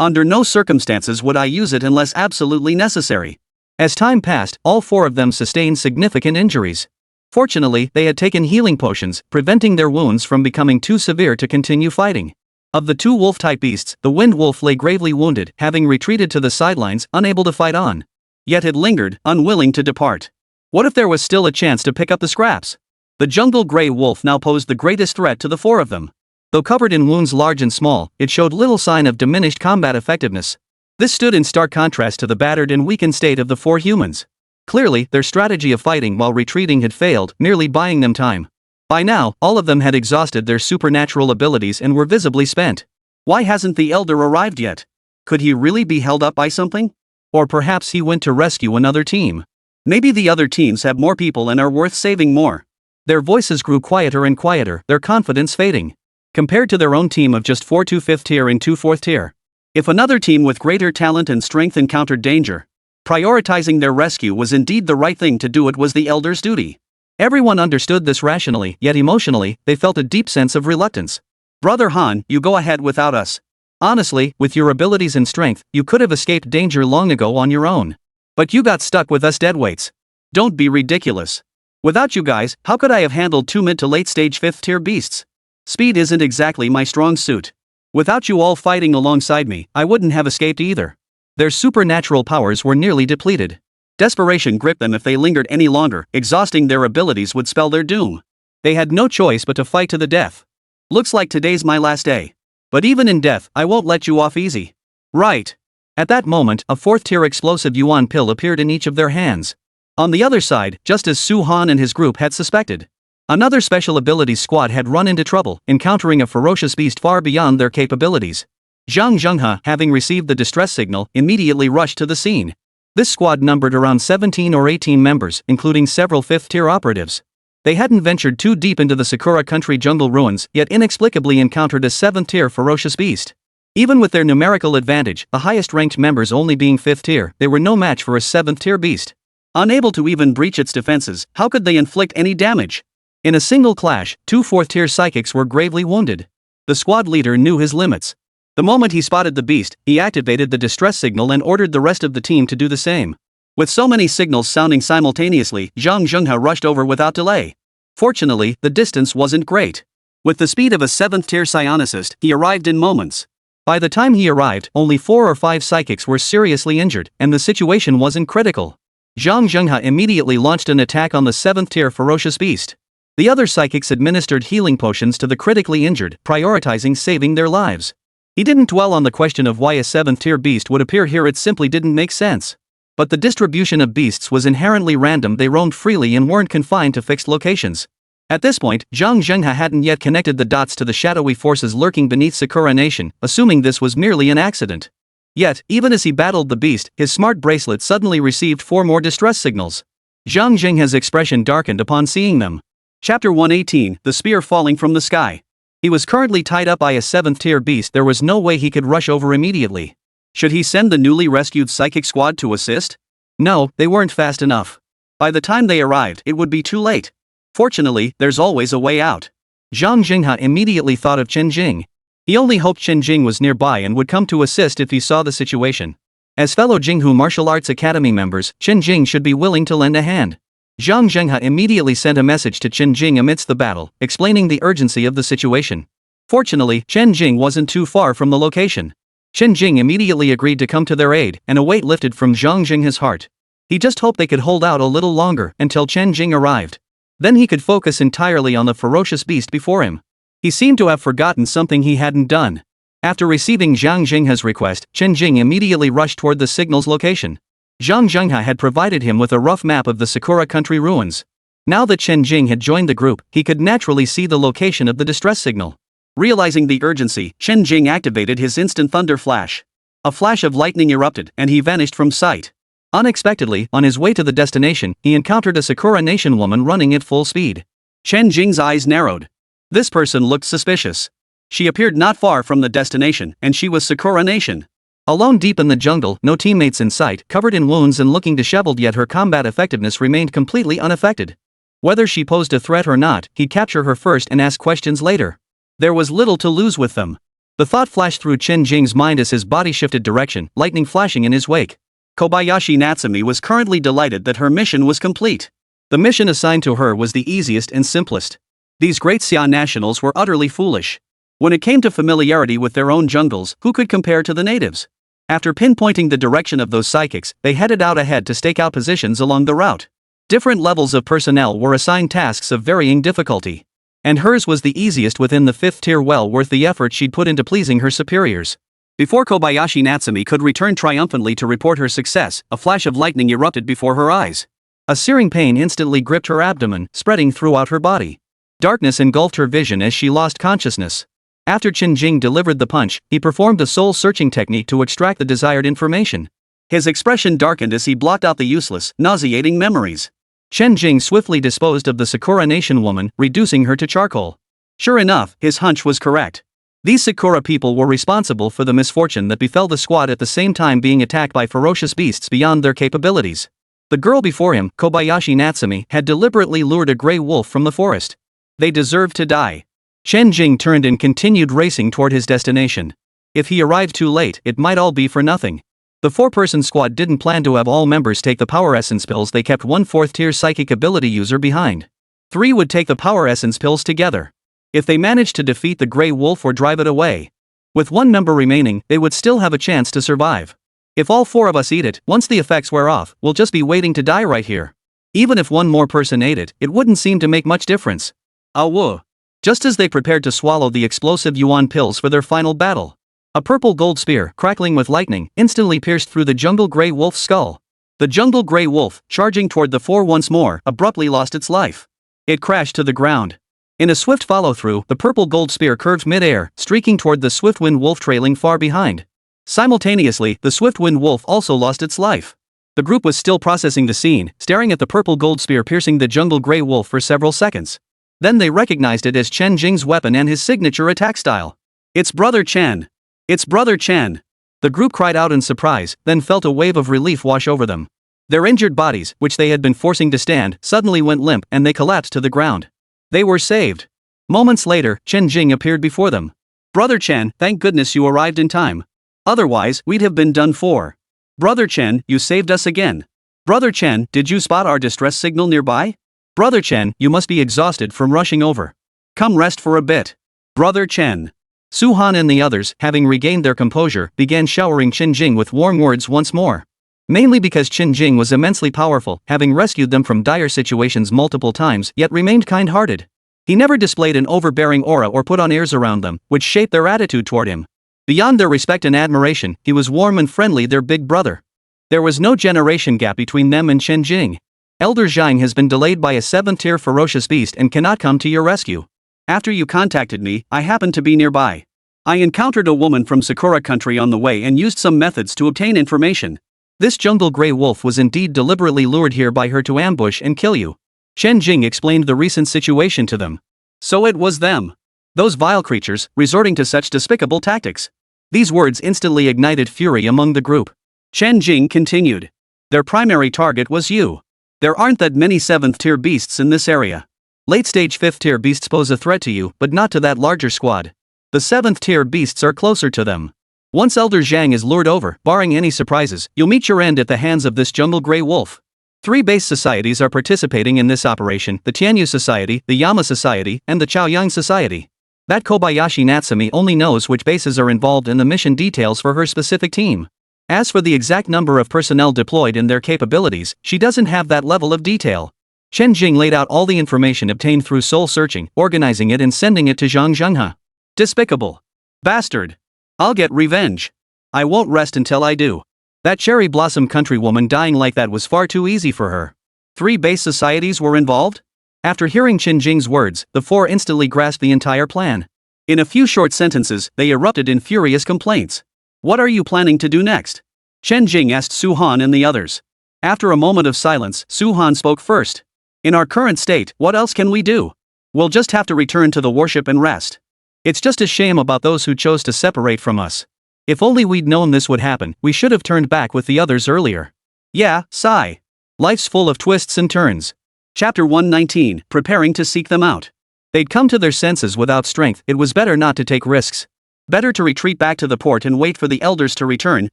Under no circumstances would I use it unless absolutely necessary. As time passed, all 4 of them sustained significant injuries. Fortunately, they had taken healing potions, preventing their wounds from becoming too severe to continue fighting. Of the 2 wolf-type beasts, the Wind Wolf lay gravely wounded, having retreated to the sidelines, unable to fight on. Yet it lingered, unwilling to depart. What if there was still a chance to pick up the scraps? The jungle grey wolf now posed the greatest threat to the 4 of them. Though covered in wounds large and small, it showed little sign of diminished combat effectiveness. This stood in stark contrast to the battered and weakened state of the 4 humans. Clearly, their strategy of fighting while retreating had failed, merely buying them time. By now, all of them had exhausted their supernatural abilities and were visibly spent. Why hasn't the elder arrived yet? Could he really be held up by something? Or perhaps he went to rescue another team. Maybe the other teams have more people and are worth saving more. Their voices grew quieter and quieter, their confidence fading. Compared to their own team of just 4 5th tier and 2 4th tier. If another team with greater talent and strength encountered danger, prioritizing their rescue was indeed the right thing to do. It was the elder's duty. Everyone understood this rationally, yet emotionally, they felt a deep sense of reluctance. Brother Han, you go ahead without us. Honestly, with your abilities and strength, you could have escaped danger long ago on your own. But you got stuck with us deadweights. Don't be ridiculous. Without you guys, how could I have handled 2 mid to late stage 5th tier beasts? Speed isn't exactly my strong suit. Without you all fighting alongside me, I wouldn't have escaped either. Their supernatural powers were nearly depleted. Desperation gripped them. If they lingered any longer, exhausting their abilities would spell their doom. They had no choice but to fight to the death. Looks like today's my last day. But even in death, I won't let you off easy. Right. At that moment, a 4th tier explosive yuan pill appeared in each of their hands. On the other side, just as Su Han and his group had suspected, another special abilities squad had run into trouble, encountering a ferocious beast far beyond their capabilities. Zhang Zhenghe, having received the distress signal, immediately rushed to the scene. This squad numbered around 17 or 18 members, including several 5th tier operatives. They hadn't ventured too deep into the Sakura country jungle ruins, yet inexplicably encountered a 7th tier ferocious beast. Even with their numerical advantage, the highest ranked members only being 5th tier, they were no match for a 7th tier beast. Unable to even breach its defenses, how could they inflict any damage? In a single clash, 2 4th tier psychics were gravely wounded. The squad leader knew his limits. The moment he spotted the beast, he activated the distress signal and ordered the rest of the team to do the same. With so many signals sounding simultaneously, Zhang Zhenghe rushed over without delay. Fortunately, the distance wasn't great. With the speed of a 7th tier psionicist, he arrived in moments. By the time he arrived, only 4 or 5 psychics were seriously injured, and the situation wasn't critical. Zhang Zhenghe immediately launched an attack on the 7th tier ferocious beast. The other psychics administered healing potions to the critically injured, prioritizing saving their lives. He didn't dwell on the question of why a 7th tier beast would appear here. It simply didn't make sense. But the distribution of beasts was inherently random. They roamed freely and weren't confined to fixed locations. At this point, Zhang Zhenghe hadn't yet connected the dots to the shadowy forces lurking beneath Sakura Nation, assuming this was merely an accident. Yet, even as he battled the beast, his smart bracelet suddenly received 4 more distress signals. Zhang Zhenghe's expression darkened upon seeing them. Chapter 118, The Spear Falling from the Sky. He was currently tied up by a 7th tier beast. There was no way he could rush over immediately. Should he send the newly rescued psychic squad to assist? No, they weren't fast enough. By the time they arrived, it would be too late. Fortunately, there's always a way out. Zhang Zhenghe immediately thought of Chen Jing. He only hoped Chen Jing was nearby and would come to assist if he saw the situation. As fellow Jinghu Martial Arts Academy members, Chen Jing should be willing to lend a hand. Zhang Zhenghe immediately sent a message to Chen Jing amidst the battle, explaining the urgency of the situation. Fortunately, Chen Jing wasn't too far from the location. Chen Jing immediately agreed to come to their aid, and a weight lifted from Zhang Zhenghe's heart. He just hoped they could hold out a little longer until Chen Jing arrived. Then he could focus entirely on the ferocious beast before him. He seemed to have forgotten something he hadn't done. After receiving Zhang Zhenghe's request, Chen Jing immediately rushed toward the signal's location. Zhang Zhenghe had provided him with a rough map of the Sakura country ruins. Now that Chen Jing had joined the group, he could naturally see the location of the distress signal. Realizing the urgency, Chen Jing activated his instant thunder flash. A flash of lightning erupted, and he vanished from sight. Unexpectedly, on his way to the destination, he encountered a Sakura Nation woman running at full speed. Chen Jing's eyes narrowed. This person looked suspicious. She appeared not far from the destination, and she was Sakura Nation. Alone deep in the jungle, no teammates in sight, covered in wounds and looking disheveled, yet her combat effectiveness remained completely unaffected. Whether she posed a threat or not, he'd capture her first and ask questions later. There was little to lose with them. The thought flashed through Chen Jing's mind as his body shifted direction, lightning flashing in his wake. Kobayashi Natsumi was currently delighted that her mission was complete. The mission assigned to her was the easiest and simplest. These great Xia nationals were utterly foolish. When it came to familiarity with their own jungles, who could compare to the natives? After pinpointing the direction of those psychics, they headed out ahead to stake out positions along the route. Different levels of personnel were assigned tasks of varying difficulty. And hers was the easiest within the 5th tier, well worth the effort she'd put into pleasing her superiors. Before Kobayashi Natsumi could return triumphantly to report her success, a flash of lightning erupted before her eyes. A searing pain instantly gripped her abdomen, spreading throughout her body. Darkness engulfed her vision as she lost consciousness. After Chen Jing delivered the punch, he performed a soul-searching technique to extract the desired information. His expression darkened as he blocked out the useless, nauseating memories. Chen Jing swiftly disposed of the Sakura Nation woman, reducing her to charcoal. Sure enough, his hunch was correct. These Sakura people were responsible for the misfortune that befell the squad, at the same time being attacked by ferocious beasts beyond their capabilities. The girl before him, Kobayashi Natsumi, had deliberately lured a gray wolf from the forest. They deserved to die. Chen Jing turned and continued racing toward his destination. If he arrived too late, it might all be for nothing. The four-person squad didn't plan to have all members take the power essence pills. They kept one fourth-tier psychic ability user behind. 3 would take the power essence pills together. If they managed to defeat the gray wolf or drive it away, with 1 member remaining, they would still have a chance to survive. If all 4 of us eat it, once the effects wear off, we'll just be waiting to die right here. Even if 1 more person ate it, it wouldn't seem to make much difference. Whoa. Just as they prepared to swallow the explosive yuan pills for their final battle, a purple gold spear, crackling with lightning, instantly pierced through the jungle gray wolf's skull. The jungle gray wolf, charging toward the 4 once more, abruptly lost its life. It crashed to the ground. In a swift follow-through, the purple gold spear curved mid-air, streaking toward the swift-wind wolf trailing far behind. Simultaneously, the swift-wind wolf also lost its life. The group was still processing the scene, staring at the purple gold spear piercing the jungle gray wolf for several seconds. Then they recognized it as Chen Jing's weapon and his signature attack style. It's Brother Chen! It's Brother Chen! The group cried out in surprise, then felt a wave of relief wash over them. Their injured bodies, which they had been forcing to stand, suddenly went limp and they collapsed to the ground. They were saved. Moments later, Chen Jing appeared before them. Brother Chen, thank goodness you arrived in time. Otherwise, we'd have been done for. Brother Chen, you saved us again. Brother Chen, did you spot our distress signal nearby? Brother Chen, you must be exhausted from rushing over. Come rest for a bit. Brother Chen. Su Han and the others, having regained their composure, began showering Chen Jing with warm words once more. Mainly because Chen Jing was immensely powerful, having rescued them from dire situations multiple times, yet remained kind-hearted. He never displayed an overbearing aura or put on airs around them, which shaped their attitude toward him. Beyond their respect and admiration, he was warm and friendly, their big brother. There was no generation gap between them and Chen Jing. Elder Zhang has been delayed by a 7th-tier ferocious beast and cannot come to your rescue. After you contacted me, I happened to be nearby. I encountered a woman from Sakura country on the way and used some methods to obtain information. This jungle gray wolf was indeed deliberately lured here by her to ambush and kill you. Chen Jing explained the recent situation to them. So it was them. Those vile creatures, resorting to such despicable tactics. These words instantly ignited fury among the group. Chen Jing continued. Their primary target was you. There aren't that many 7th-tier beasts in this area. Late-stage 5th-tier beasts pose a threat to you, but not to that larger squad. The 7th-tier beasts are closer to them. Once Elder Zhang is lured over, barring any surprises, you'll meet your end at the hands of this jungle gray wolf. 3 base societies are participating in this operation: the Tianyu Society, the Yama Society, and the Chaoyang Society. That Kobayashi Natsumi only knows which bases are involved in the mission details for her specific team. As for the exact number of personnel deployed and their capabilities, she doesn't have that level of detail. Chen Jing laid out all the information obtained through soul searching, organizing it and sending it to Zhang Zhenghe. Despicable. Bastard. I'll get revenge. I won't rest until I do. That cherry blossom countrywoman dying like that was far too easy for her. 3 base societies were involved? After hearing Chen Jing's words, the 4 instantly grasped the entire plan. In a few short sentences, they erupted in furious complaints. What are you planning to do next? Chen Jing asked Su Han and the others. After a moment of silence, Su Han spoke first. In our current state, what else can we do? We'll just have to return to the warship and rest. It's just a shame about those who chose to separate from us. If only we'd known this would happen, we should have turned back with the others earlier. Yeah, sigh. Life's full of twists and turns. Chapter 119, Preparing to Seek Them Out. They'd come to their senses without strength. It was better not to take risks. Better to retreat back to the port and wait for the elders to return,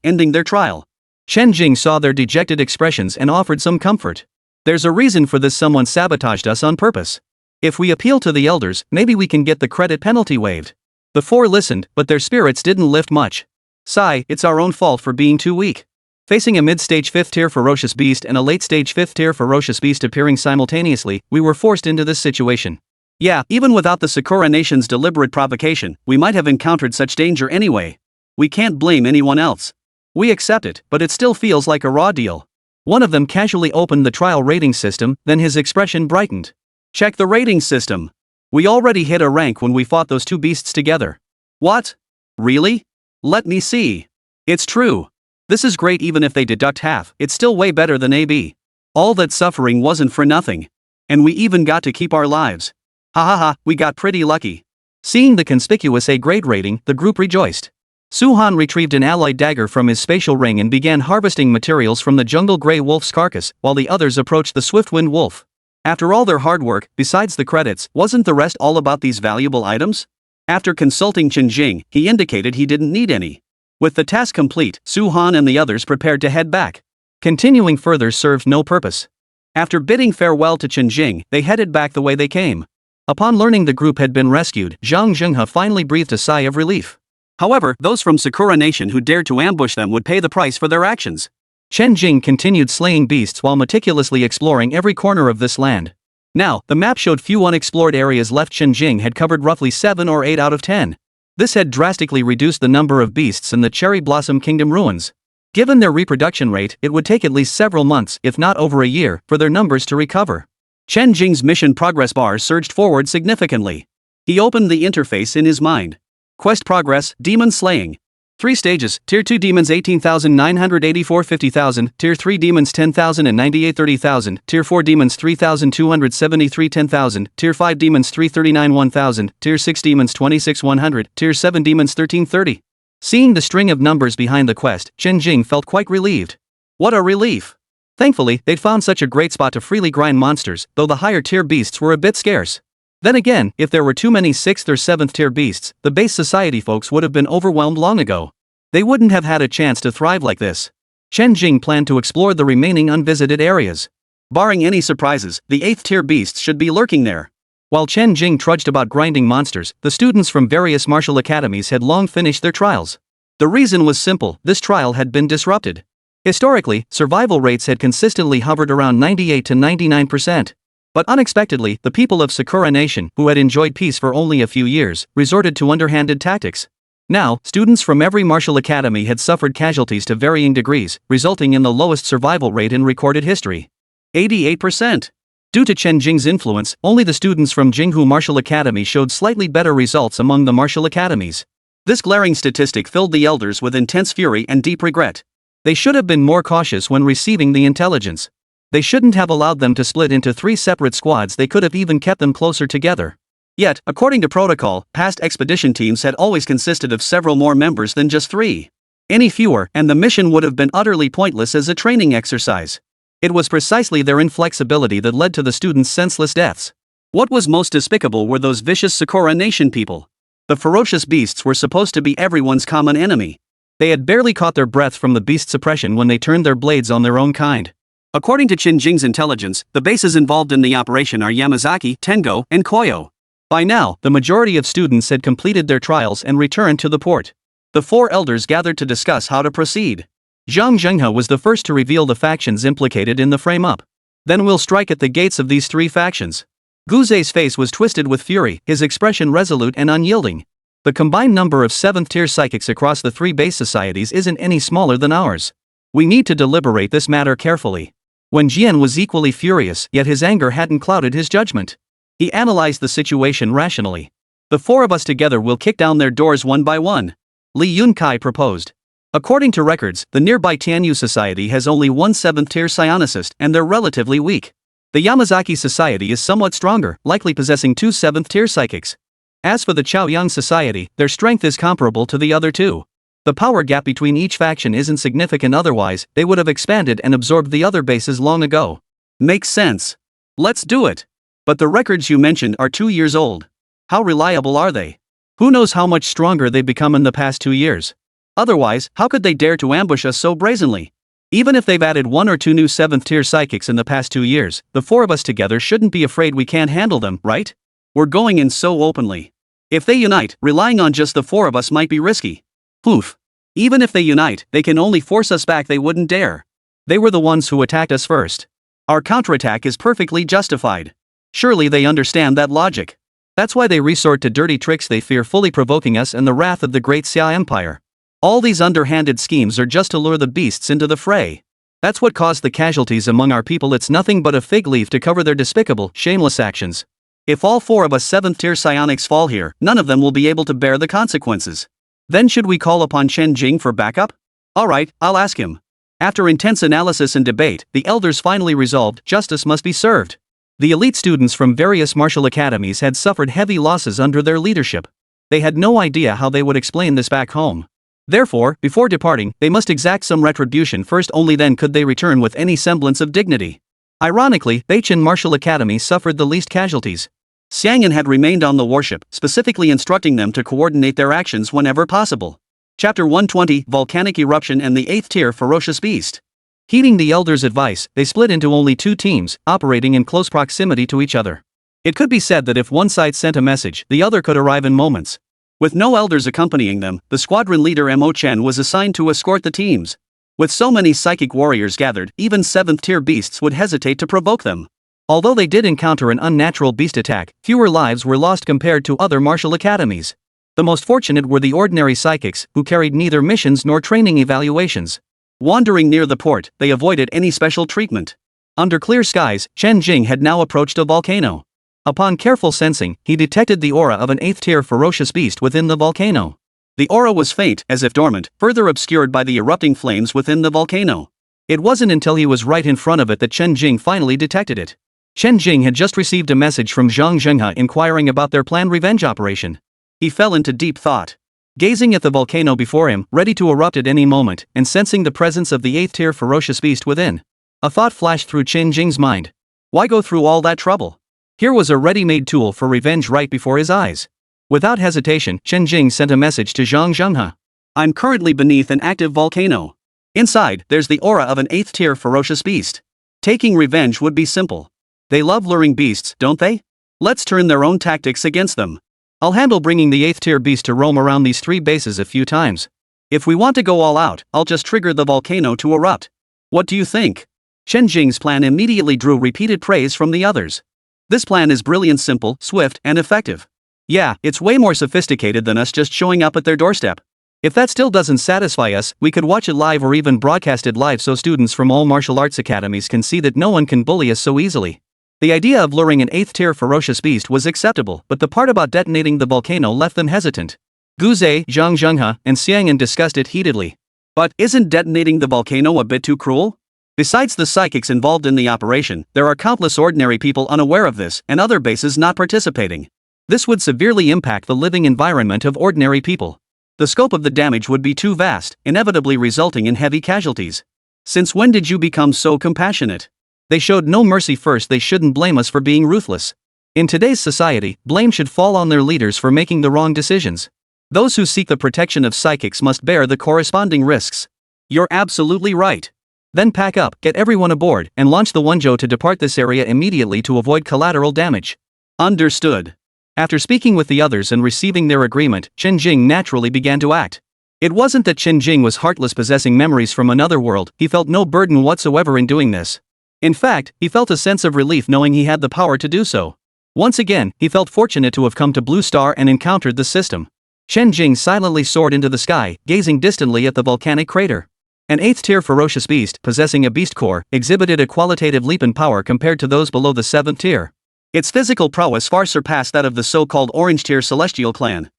ending their trial. Chen Jing saw their dejected expressions and offered some comfort. There's a reason for this: someone sabotaged us on purpose. If we appeal to the elders, maybe we can get the credit penalty waived. The 4 listened, but their spirits didn't lift much. Sigh, it's our own fault for being too weak. Facing a mid-stage 5th-tier ferocious beast and a late-stage 5th-tier ferocious beast appearing simultaneously, we were forced into this situation. Yeah, even without the Sakura Nation's deliberate provocation, we might have encountered such danger anyway. We can't blame anyone else. We accept it, but it still feels like a raw deal. One of them casually opened the trial rating system, then his expression brightened. Check the rating system. We already hit a rank when we fought those 2 beasts together. What? Really? Let me see. It's true. This is great. Even if they deduct half, it's still way better than AB. All that suffering wasn't for nothing. And we even got to keep our lives. Ha ha ha, we got pretty lucky. Seeing the conspicuous A-grade rating, the group rejoiced. Suhan retrieved an alloy dagger from his spatial ring and began harvesting materials from the jungle grey wolf's carcass, while the others approached the swift-wind wolf. After all their hard work, besides the credits, wasn't the rest all about these valuable items? After consulting Chen Jing, he indicated he didn't need any. With the task complete, Suhan and the others prepared to head back. Continuing further served no purpose. After bidding farewell to Chen Jing, they headed back the way they came. Upon learning the group had been rescued, Zhang Zhenghe finally breathed a sigh of relief. However, those from Sakura Nation who dared to ambush them would pay the price for their actions. Chen Jing continued slaying beasts while meticulously exploring every corner of this land. Now, the map showed few unexplored areas left. Chen Jing had covered roughly 7 or 8 out of 10. This had drastically reduced the number of beasts in the Cherry Blossom Kingdom ruins. Given their reproduction rate, it would take at least several months, if not over a year, for their numbers to recover. Chen Jing's mission progress bar surged forward significantly. He opened the interface in his mind. Quest progress, demon slaying. 3 stages, Tier 2 demons 18,984 50,000, Tier 3 demons 10,098 30,000, Tier 4 demons 3,273 10,000, Tier 5 demons 339 1,000, Tier 6 demons 26 100, Tier 7 demons 1330. Seeing the string of numbers behind the quest, Chen Jing felt quite relieved. What a relief! Thankfully, they'd found such a great spot to freely grind monsters, though the higher tier beasts were a bit scarce. Then again, if there were too many 6th or 7th tier beasts, the base society folks would have been overwhelmed long ago. They wouldn't have had a chance to thrive like this. Chen Jing planned to explore the remaining unvisited areas. Barring any surprises, the 8th tier beasts should be lurking there. While Chen Jing trudged about grinding monsters, the students from various martial academies had long finished their trials. The reason was simple: this trial had been disrupted. Historically, survival rates had consistently hovered around 98 to 99%. But unexpectedly, the people of Sakura Nation, who had enjoyed peace for only a few years, resorted to underhanded tactics. Now, students from every martial academy had suffered casualties to varying degrees, resulting in the lowest survival rate in recorded history. 88%. Due to Chen Jing's influence, only the students from Jinghu Martial Academy showed slightly better results among the martial academies. This glaring statistic filled the elders with intense fury and deep regret. They should have been more cautious when receiving the intelligence. They shouldn't have allowed them to split into 3 separate squads. They could have even kept them closer together. Yet, according to protocol, past expedition teams had always consisted of several more members than just 3. Any fewer, and the mission would have been utterly pointless as a training exercise. It was precisely their inflexibility that led to the students' senseless deaths. What was most despicable were those vicious Sakura Nation people. The ferocious beasts were supposed to be everyone's common enemy. They had barely caught their breath from the beast suppression when they turned their blades on their own kind. According to Chen Jing's intelligence, the bases involved in the operation are Yamazaki, Tengo, and Koyo. By now, the majority of students had completed their trials and returned to the port. The 4 elders gathered to discuss how to proceed. Zhang Zhenghe was the first to reveal the factions implicated in the frame-up. Then we'll strike at the gates of these 3 factions. Guzei's face was twisted with fury, his expression resolute and unyielding. The combined number of 7th-tier psychics across the 3 base societies isn't any smaller than ours. We need to deliberate this matter carefully. When Jian was equally furious, yet his anger hadn't clouded his judgment. He analyzed the situation rationally. The 4 of us together will kick down their doors one by one. Li Yunkai proposed. According to records, the nearby Tianyu Society has only 1 7th-tier psionicist, and they're relatively weak. The Yamazaki Society is somewhat stronger, likely possessing 2 7th-tier psychics. As for the Chaoyang Society, their strength is comparable to the other 2. The power gap between each faction isn't significant, otherwise, they would have expanded and absorbed the other bases long ago. Makes sense. Let's do it. But the records you mentioned are 2 years old. How reliable are they? Who knows how much stronger they've become in the past 2 years? Otherwise, how could they dare to ambush us so brazenly? Even if they've added 1 or 2 new 7th-tier psychics in the past 2 years, the 4 of us together shouldn't be afraid we can't handle them, right? We're going in so openly. If they unite, relying on just the 4 of us might be risky. Poof. Even if they unite, they can only force us back. They wouldn't dare. They were the ones who attacked us first. Our counterattack is perfectly justified. Surely they understand that logic. That's why they resort to dirty tricks. They fear fully provoking us and the wrath of the great Xia Empire. All these underhanded schemes are just to lure the beasts into the fray. That's what caused the casualties among our people. It's nothing but a fig leaf to cover their despicable, shameless actions. If all 4 of us 7th tier psionics fall here, none of them will be able to bear the consequences. Then should we call upon Chen Jing for backup? Alright, I'll ask him. After intense analysis and debate, the elders finally resolved justice must be served. The elite students from various martial academies had suffered heavy losses under their leadership. They had no idea how they would explain this back home. Therefore, before departing, they must exact some retribution first, only then could they return with any semblance of dignity. Ironically, Beichin Martial Academy suffered the least casualties. Xiang'an had remained on the warship, specifically instructing them to coordinate their actions whenever possible. Chapter 120, Volcanic Eruption and the 8th tier Ferocious Beast. Heeding the elders' advice, they split into only 2 teams, operating in close proximity to each other. It could be said that if one side sent a message, the other could arrive in moments. With no elders accompanying them, the squadron leader Mo Chen was assigned to escort the teams. With so many psychic warriors gathered, even 7th tier beasts would hesitate to provoke them. Although they did encounter an unnatural beast attack, fewer lives were lost compared to other martial academies. The most fortunate were the ordinary psychics, who carried neither missions nor training evaluations. Wandering near the port, they avoided any special treatment. Under clear skies, Chen Jing had now approached a volcano. Upon careful sensing, he detected the aura of an 8th tier ferocious beast within the volcano. The aura was faint, as if dormant, further obscured by the erupting flames within the volcano. It wasn't until he was right in front of it that Chen Jing finally detected it. Chen Jing had just received a message from Zhang Zhenghe inquiring about their planned revenge operation. He fell into deep thought. Gazing at the volcano before him, ready to erupt at any moment, and sensing the presence of the 8th tier ferocious beast within, a thought flashed through Chen Jing's mind. Why go through all that trouble? Here was a ready-made tool for revenge right before his eyes. Without hesitation, Chen Jing sent a message to Zhang Zhenghe. I'm currently beneath an active volcano. Inside, there's the aura of an 8th tier ferocious beast. Taking revenge would be simple. They love luring beasts, don't they? Let's turn their own tactics against them. I'll handle bringing the 8th tier beast to roam around these 3 bases a few times. If we want to go all out, I'll just trigger the volcano to erupt. What do you think? Chen Jing's plan immediately drew repeated praise from the others. This plan is brilliant, simple, swift, and effective. Yeah, it's way more sophisticated than us just showing up at their doorstep. If that still doesn't satisfy us, we could watch it live or even broadcast it live so students from all martial arts academies can see that no one can bully us so easily. The idea of luring an 8th tier ferocious beast was acceptable, but the part about detonating the volcano left them hesitant. Guze, Zhang Zhenghe, and Xiang'an discussed it heatedly. But isn't detonating the volcano a bit too cruel? Besides the psychics involved in the operation, there are countless ordinary people unaware of this and other bases not participating. This would severely impact the living environment of ordinary people. The scope of the damage would be too vast, inevitably resulting in heavy casualties. Since when did you become so compassionate? They showed no mercy. First, they shouldn't blame us for being ruthless. In today's society, blame should fall on their leaders for making the wrong decisions. Those who seek the protection of psychics must bear the corresponding risks. You're absolutely right. Then pack up, get everyone aboard, and launch the Wenzhou to depart this area immediately to avoid collateral damage. Understood. After speaking with the others and receiving their agreement, Chen Jing naturally began to act. It wasn't that Chen Jing was heartless possessing memories from another world, he felt no burden whatsoever in doing this. In fact, he felt a sense of relief knowing he had the power to do so. Once again, he felt fortunate to have come to Blue Star and encountered the system. Chen Jing silently soared into the sky, gazing distantly at the volcanic crater. An 8th tier ferocious beast, possessing a beast core, exhibited a qualitative leap in power compared to those below the 7th tier. Its physical prowess far surpassed that of the so-called orange tier celestial clan.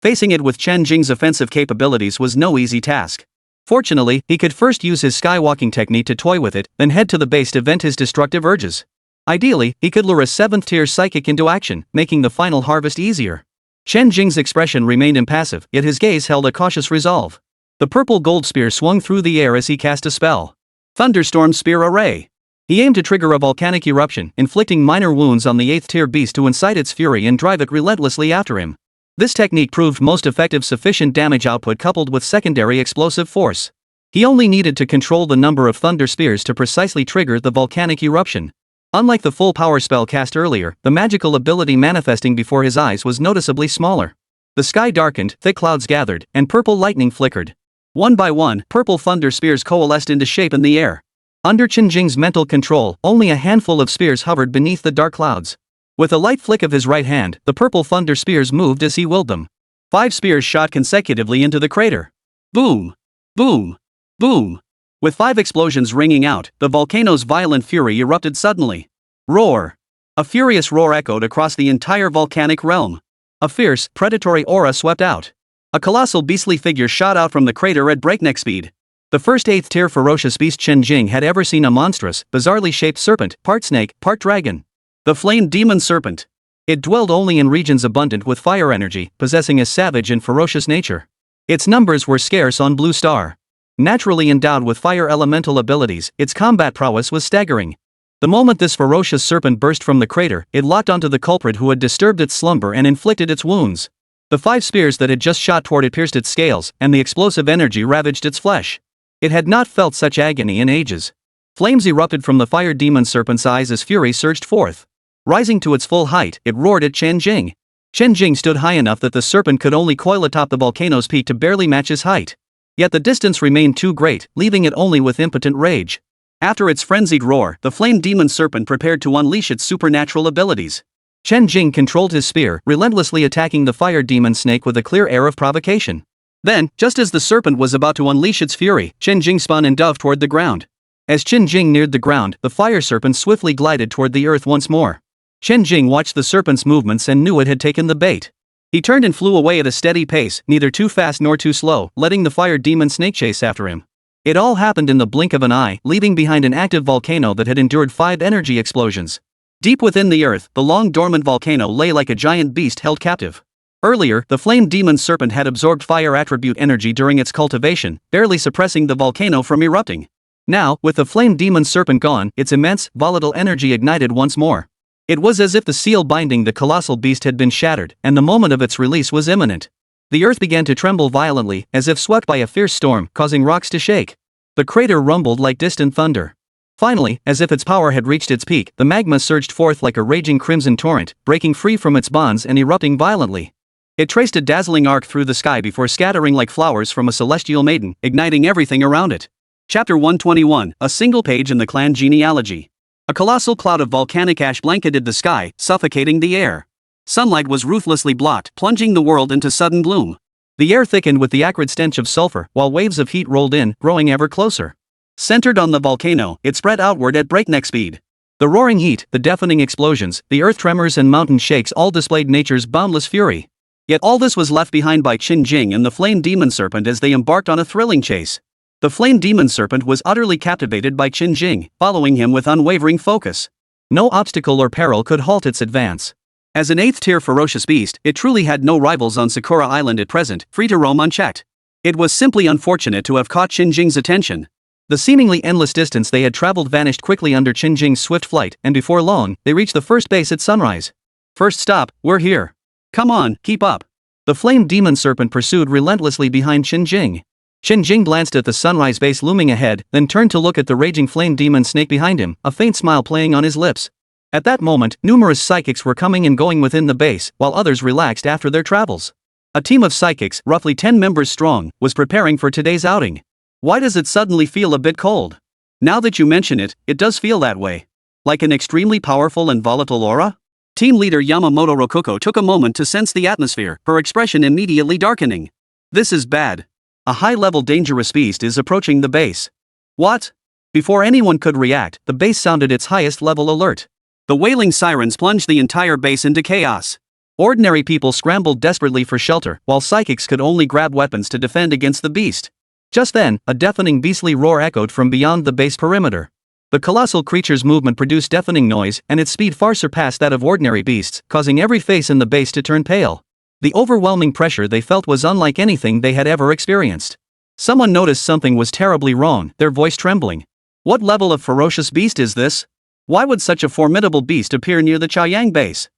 Facing it with Chen Jing's offensive capabilities was no easy task. Fortunately, he could first use his skywalking technique to toy with it, then head to the base to vent his destructive urges. Ideally, he could lure a 7th tier psychic into action, making the final harvest easier. Chen Jing's expression remained impassive, yet his gaze held a cautious resolve. The purple gold spear swung through the air as he cast a spell. Thunderstorm Spear Array. He aimed to trigger a volcanic eruption, inflicting minor wounds on the 8th tier beast to incite its fury and drive it relentlessly after him. This technique proved most effective. Sufficient damage output coupled with secondary explosive force. He only needed to control the number of thunder spears to precisely trigger the volcanic eruption. Unlike the full power spell cast earlier, the magical ability manifesting before his eyes was noticeably smaller. The sky darkened, thick clouds gathered, and purple lightning flickered. One by one, purple thunder spears coalesced into shape in the air. Under Chen Jing's mental control, only a handful of spears hovered beneath the dark clouds. With a light flick of his right hand, the purple thunder spears moved as he willed them. 5 spears shot consecutively into the crater. Boom! Boom! Boom! With 5 explosions ringing out, the volcano's violent fury erupted suddenly. Roar! A furious roar echoed across the entire volcanic realm. A fierce, predatory aura swept out. A colossal beastly figure shot out from the crater at breakneck speed. The first 8th tier ferocious beast Chen Jing had ever seen a monstrous, bizarrely shaped serpent, part snake, part dragon. The flame demon serpent. It dwelled only in regions abundant with fire energy, possessing a savage and ferocious nature. Its numbers were scarce on Blue Star. Naturally endowed with fire elemental abilities, its combat prowess was staggering. The moment this ferocious serpent burst from the crater, it locked onto the culprit who had disturbed its slumber and inflicted its wounds. The 5 spears that had just shot toward it pierced its scales, and the explosive energy ravaged its flesh. It had not felt such agony in ages. Flames erupted from the fire demon serpent's eyes as fury surged forth. Rising to its full height, it roared at Chen Jing. Chen Jing stood high enough that the serpent could only coil atop the volcano's peak to barely match his height. Yet the distance remained too great, leaving it only with impotent rage. After its frenzied roar, the flame demon serpent prepared to unleash its supernatural abilities. Chen Jing controlled his spear, relentlessly attacking the fire demon snake with a clear air of provocation. Then, just as the serpent was about to unleash its fury, Chen Jing spun and dove toward the ground. As Chen Jing neared the ground, the fire serpent swiftly glided toward the earth once more. Chen Jing watched the serpent's movements and knew it had taken the bait. He turned and flew away at a steady pace, neither too fast nor too slow, letting the fire demon snake chase after him. It all happened in the blink of an eye, leaving behind an active volcano that had endured 5 energy explosions. Deep within the earth, the long-dormant volcano lay like a giant beast held captive. Earlier, the flame demon serpent had absorbed fire attribute energy during its cultivation, barely suppressing the volcano from erupting. Now, with the flame demon serpent gone, its immense, volatile energy ignited once more. It was as if the seal binding the colossal beast had been shattered, and the moment of its release was imminent. The earth began to tremble violently, as if swept by a fierce storm, causing rocks to shake. The crater rumbled like distant thunder. Finally, as if its power had reached its peak, the magma surged forth like a raging crimson torrent, breaking free from its bonds and erupting violently. It traced a dazzling arc through the sky before scattering like flowers from a celestial maiden, igniting everything around it. Chapter 121, a single page in the clan genealogy. A colossal cloud of volcanic ash blanketed the sky, suffocating the air. Sunlight was ruthlessly blocked, plunging the world into sudden gloom. The air thickened with the acrid stench of sulfur, while waves of heat rolled in, growing ever closer. Centered on the volcano, it spread outward at breakneck speed. The roaring heat, the deafening explosions, the earth tremors and mountain shakes all displayed nature's boundless fury. Yet all this was left behind by Chen Jing and the flame demon serpent as they embarked on a thrilling chase. The flame demon serpent was utterly captivated by Chen Jing, following him with unwavering focus. No obstacle or peril could halt its advance. As an 8th tier ferocious beast, it truly had no rivals on Sakura Island at present, free to roam unchecked. It was simply unfortunate to have caught Chen Jing's attention. The seemingly endless distance they had traveled vanished quickly under Chen Jing's swift flight, and before long, they reached the first base at sunrise. First stop, we're here. Come on, keep up. The flame demon serpent pursued relentlessly behind Chen Jing. Chen Jing glanced at the sunrise base looming ahead, then turned to look at the raging flame demon snake behind him, a faint smile playing on his lips. At that moment, numerous psychics were coming and going within the base, while others relaxed after their travels. A team of psychics, roughly 10 members strong, was preparing for today's outing. Why does it suddenly feel a bit cold? Now that you mention it, it does feel that way. Like an extremely powerful and volatile aura? Team leader Yamamoto Rokuko took a moment to sense the atmosphere, her expression immediately darkening. This is bad. A high-level dangerous beast is approaching the base. What? Before anyone could react, the base sounded its highest level alert. The wailing sirens plunged the entire base into chaos. Ordinary people scrambled desperately for shelter, while psychics could only grab weapons to defend against the beast. Just then, a deafening beastly roar echoed from beyond the base perimeter. The colossal creature's movement produced deafening noise, and its speed far surpassed that of ordinary beasts, causing every face in the base to turn pale. The overwhelming pressure they felt was unlike anything they had ever experienced. Someone noticed something was terribly wrong, their voice trembling. What level of ferocious beast is this? Why would such a formidable beast appear near the Chaoyang base?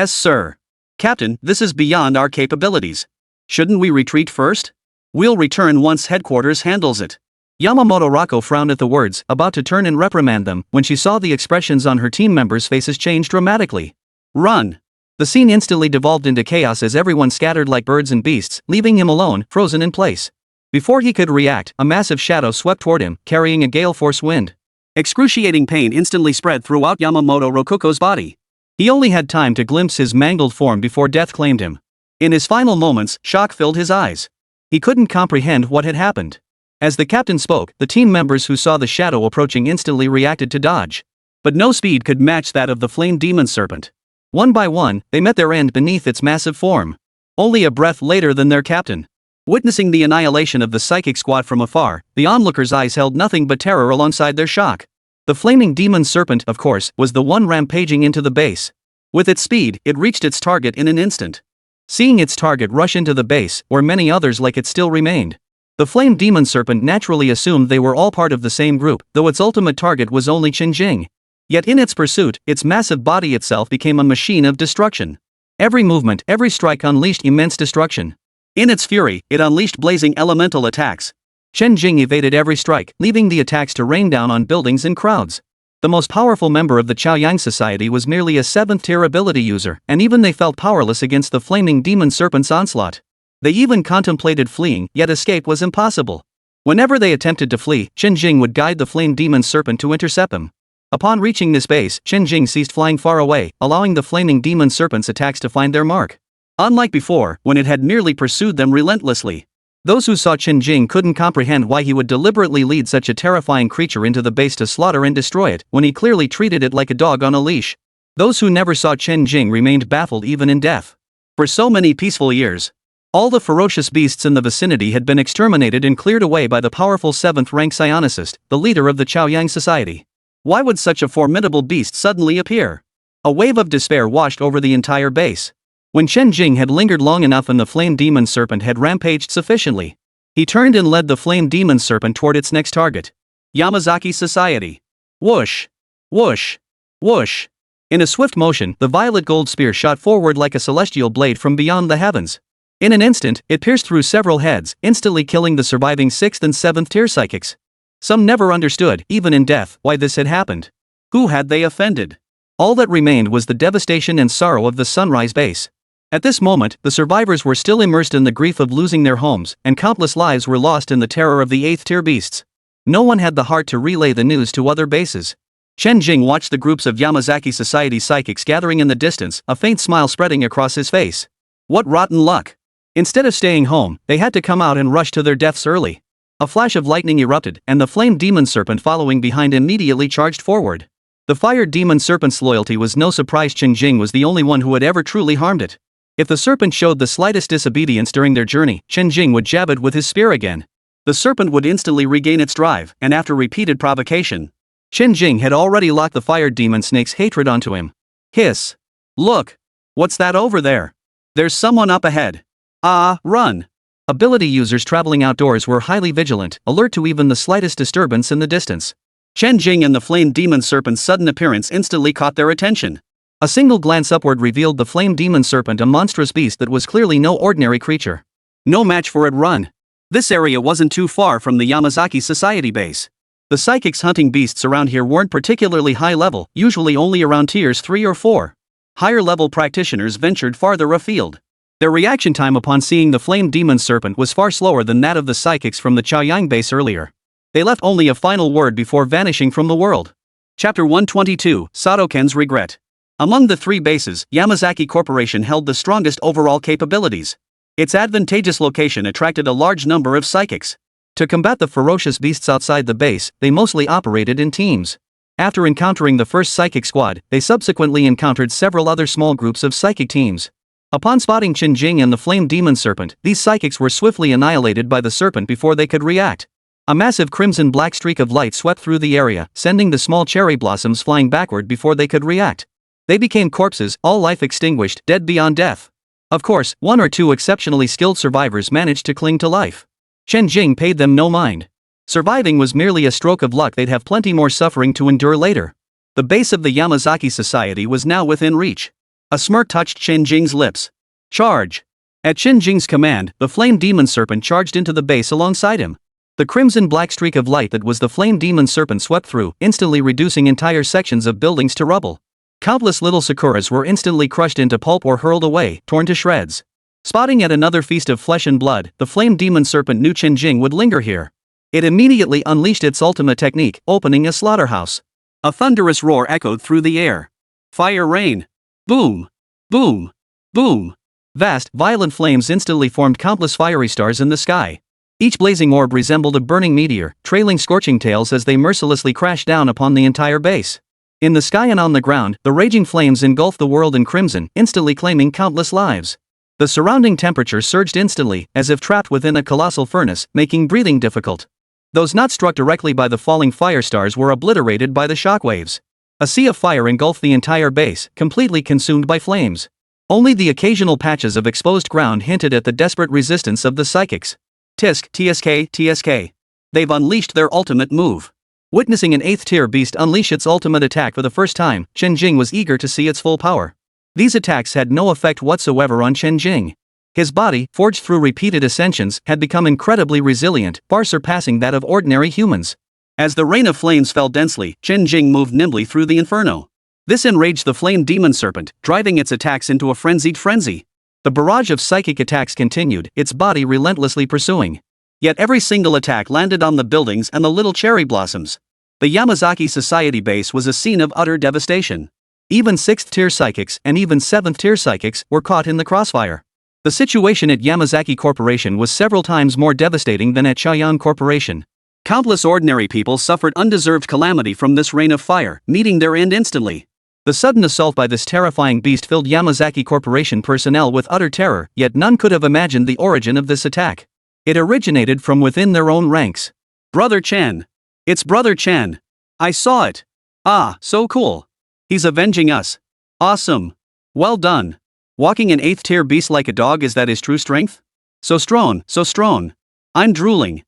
Sir. Captain, this is beyond our capabilities. Shouldn't we retreat first? We'll return once headquarters handles it. Yamamoto Rako frowned at the words, about to turn and reprimand them, when she saw the expressions on her team members' faces change dramatically. Run! The scene instantly devolved into chaos as everyone scattered like birds and beasts, leaving him alone, frozen in place. Before he could react, a massive shadow swept toward him, carrying a gale-force wind. Excruciating pain instantly spread throughout Yamamoto Rokuko's body. He only had time to glimpse his mangled form before death claimed him. In his final moments, shock filled his eyes. He couldn't comprehend what had happened. As the captain spoke, the team members who saw the shadow approaching instantly reacted to dodge. but no speed could match that of the flame demon serpent. One by one, they met their end beneath its massive form. Only a breath later than their captain. Witnessing the annihilation of the psychic squad from afar, the onlookers' eyes held nothing but terror alongside their shock. The flaming demon serpent, of course, was the one rampaging into the base. With its speed, it reached its target in an instant. Seeing its target rush into the base, where many others like it still remained, the flame demon serpent naturally assumed they were all part of the same group, though its ultimate target was only Chen Jing. Yet in its pursuit, its massive body itself became a machine of destruction. Every movement, every strike unleashed immense destruction. In its fury, it unleashed blazing elemental attacks. Chen Jing evaded every strike, leaving the attacks to rain down on buildings and crowds. The most powerful member of the Chaoyang Society was merely a 7th-tier ability user, and even they felt powerless against the flaming demon serpent's onslaught. They even contemplated fleeing, yet escape was impossible. Whenever they attempted to flee, Chen Jing would guide the flame demon serpent to intercept them. Upon reaching this base, Chen Jing ceased flying far away, allowing the flaming demon serpent's attacks to find their mark. Unlike before, when it had merely pursued them relentlessly. Those who saw Chen Jing couldn't comprehend why he would deliberately lead such a terrifying creature into the base to slaughter and destroy it, when he clearly treated it like a dog on a leash. Those who never saw Chen Jing remained baffled even in death. For so many peaceful years, all the ferocious beasts in the vicinity had been exterminated and cleared away by the powerful 7th-rank psionicist, the leader of the Chaoyang Society. Why would such a formidable beast suddenly appear? A wave of despair washed over the entire base. When Chen Jing had lingered long enough and the flame demon serpent had rampaged sufficiently, he turned and led the flame demon serpent toward its next target. Yamazaki Society. Whoosh! Whoosh! Whoosh! In a swift motion, the violet gold spear shot forward like a celestial blade from beyond the heavens. In an instant, it pierced through several heads, instantly killing the surviving 6th and 7th tier psychics. Some never understood, even in death, why this had happened. Who had they offended? All that remained was the devastation and sorrow of the Sunrise base. At this moment, the survivors were still immersed in the grief of losing their homes, and countless lives were lost in the terror of the 8th-tier beasts. No one had the heart to relay the news to other bases. Chen Jing watched the groups of Yamazaki Society psychics gathering in the distance, a faint smile spreading across his face. What rotten luck! Instead of staying home, they had to come out and rush to their deaths early. A flash of lightning erupted, and the flame demon serpent following behind immediately charged forward. The fire demon serpent's loyalty was no surprise. Chen Jing was the only one who had ever truly harmed it. If the serpent showed the slightest disobedience during their journey, Chen Jing would jab it with his spear again. The serpent would instantly regain its drive, and after repeated provocation, Chen Jing had already locked the fire demon snake's hatred onto him. Hiss! Look! What's that over there? There's someone up ahead. Ah, run! Ability users traveling outdoors were highly vigilant, alert to even the slightest disturbance in the distance. Chen Jing and the flame demon serpent's sudden appearance instantly caught their attention. A single glance upward revealed the flame demon serpent, a monstrous beast that was clearly no ordinary creature. No match for it. Run! This area wasn't too far from the Yamazaki Society base. The psychics hunting beasts around here weren't particularly high level, usually only around tiers 3 or 4. Higher level practitioners ventured farther afield. Their reaction time upon seeing the flame demon serpent was far slower than that of the psychics from the Chaoyang base earlier. They left only a final word before vanishing from the world. Chapter 122, Sato-ken's Regret. Among the 3 bases, Yamazaki Corporation held the strongest overall capabilities. Its advantageous location attracted a large number of psychics. To combat the ferocious beasts outside the base, they mostly operated in teams. After encountering the first psychic squad, they subsequently encountered several other small groups of psychic teams. Upon spotting Chen Jing and the flame demon serpent, these psychics were swiftly annihilated by the serpent before they could react. A massive crimson-black streak of light swept through the area, sending the small cherry blossoms flying backward before they could react. They became corpses, all life extinguished, dead beyond death. Of course, 1 or 2 exceptionally skilled survivors managed to cling to life. Chen Jing paid them no mind. Surviving was merely a stroke of luck. They'd have plenty more suffering to endure later. The base of the Yamazaki Society was now within reach. A smirk touched Chen Jing's lips. Charge! At Chen Jing's command, the flame demon serpent charged into the base alongside him. The crimson-black streak of light that was the flame demon serpent swept through, instantly reducing entire sections of buildings to rubble. Countless little sakuras were instantly crushed into pulp or hurled away, torn to shreds. Spotting yet another feast of flesh and blood, the flame demon serpent knew Chen Jing would linger here. It immediately unleashed its ultimate technique, opening a slaughterhouse. A thunderous roar echoed through the air. Fire rain! Boom! Boom! Boom! Vast, violent flames instantly formed countless fiery stars in the sky. Each blazing orb resembled a burning meteor, trailing scorching tails as they mercilessly crashed down upon the entire base. In the sky and on the ground, the raging flames engulfed the world in crimson, instantly claiming countless lives. The surrounding temperature surged instantly, as if trapped within a colossal furnace, making breathing difficult. Those not struck directly by the falling fire stars were obliterated by the shockwaves. A sea of fire engulfed the entire base, completely consumed by flames. Only the occasional patches of exposed ground hinted at the desperate resistance of the psychics. Tisk, TSK, TSK. They've unleashed their ultimate move. Witnessing an 8th tier beast unleash its ultimate attack for the first time, Chen Jing was eager to see its full power. These attacks had no effect whatsoever on Chen Jing. His body, forged through repeated ascensions, had become incredibly resilient, far surpassing that of ordinary humans. As the rain of flames fell densely, Chen Jing moved nimbly through the inferno. This enraged the flame demon serpent, driving its attacks into a frenzied frenzy. The barrage of psychic attacks continued, its body relentlessly pursuing. Yet every single attack landed on the buildings and the little cherry blossoms. The Yamazaki Society base was a scene of utter devastation. Even 6th tier psychics and even 7th tier psychics were caught in the crossfire. The situation at Yamazaki Corporation was several times more devastating than at Chaoyan Corporation. Countless ordinary people suffered undeserved calamity from this rain of fire, meeting their end instantly. The sudden assault by this terrifying beast filled Yamazaki Corporation personnel with utter terror, yet none could have imagined the origin of this attack. It originated from within their own ranks. Brother Chen. It's Brother Chen. I saw it. Ah, so cool. He's avenging us. Awesome. Well done. Walking an 8th tier beast like a dog, is that his true strength? So strong, so strong. I'm drooling.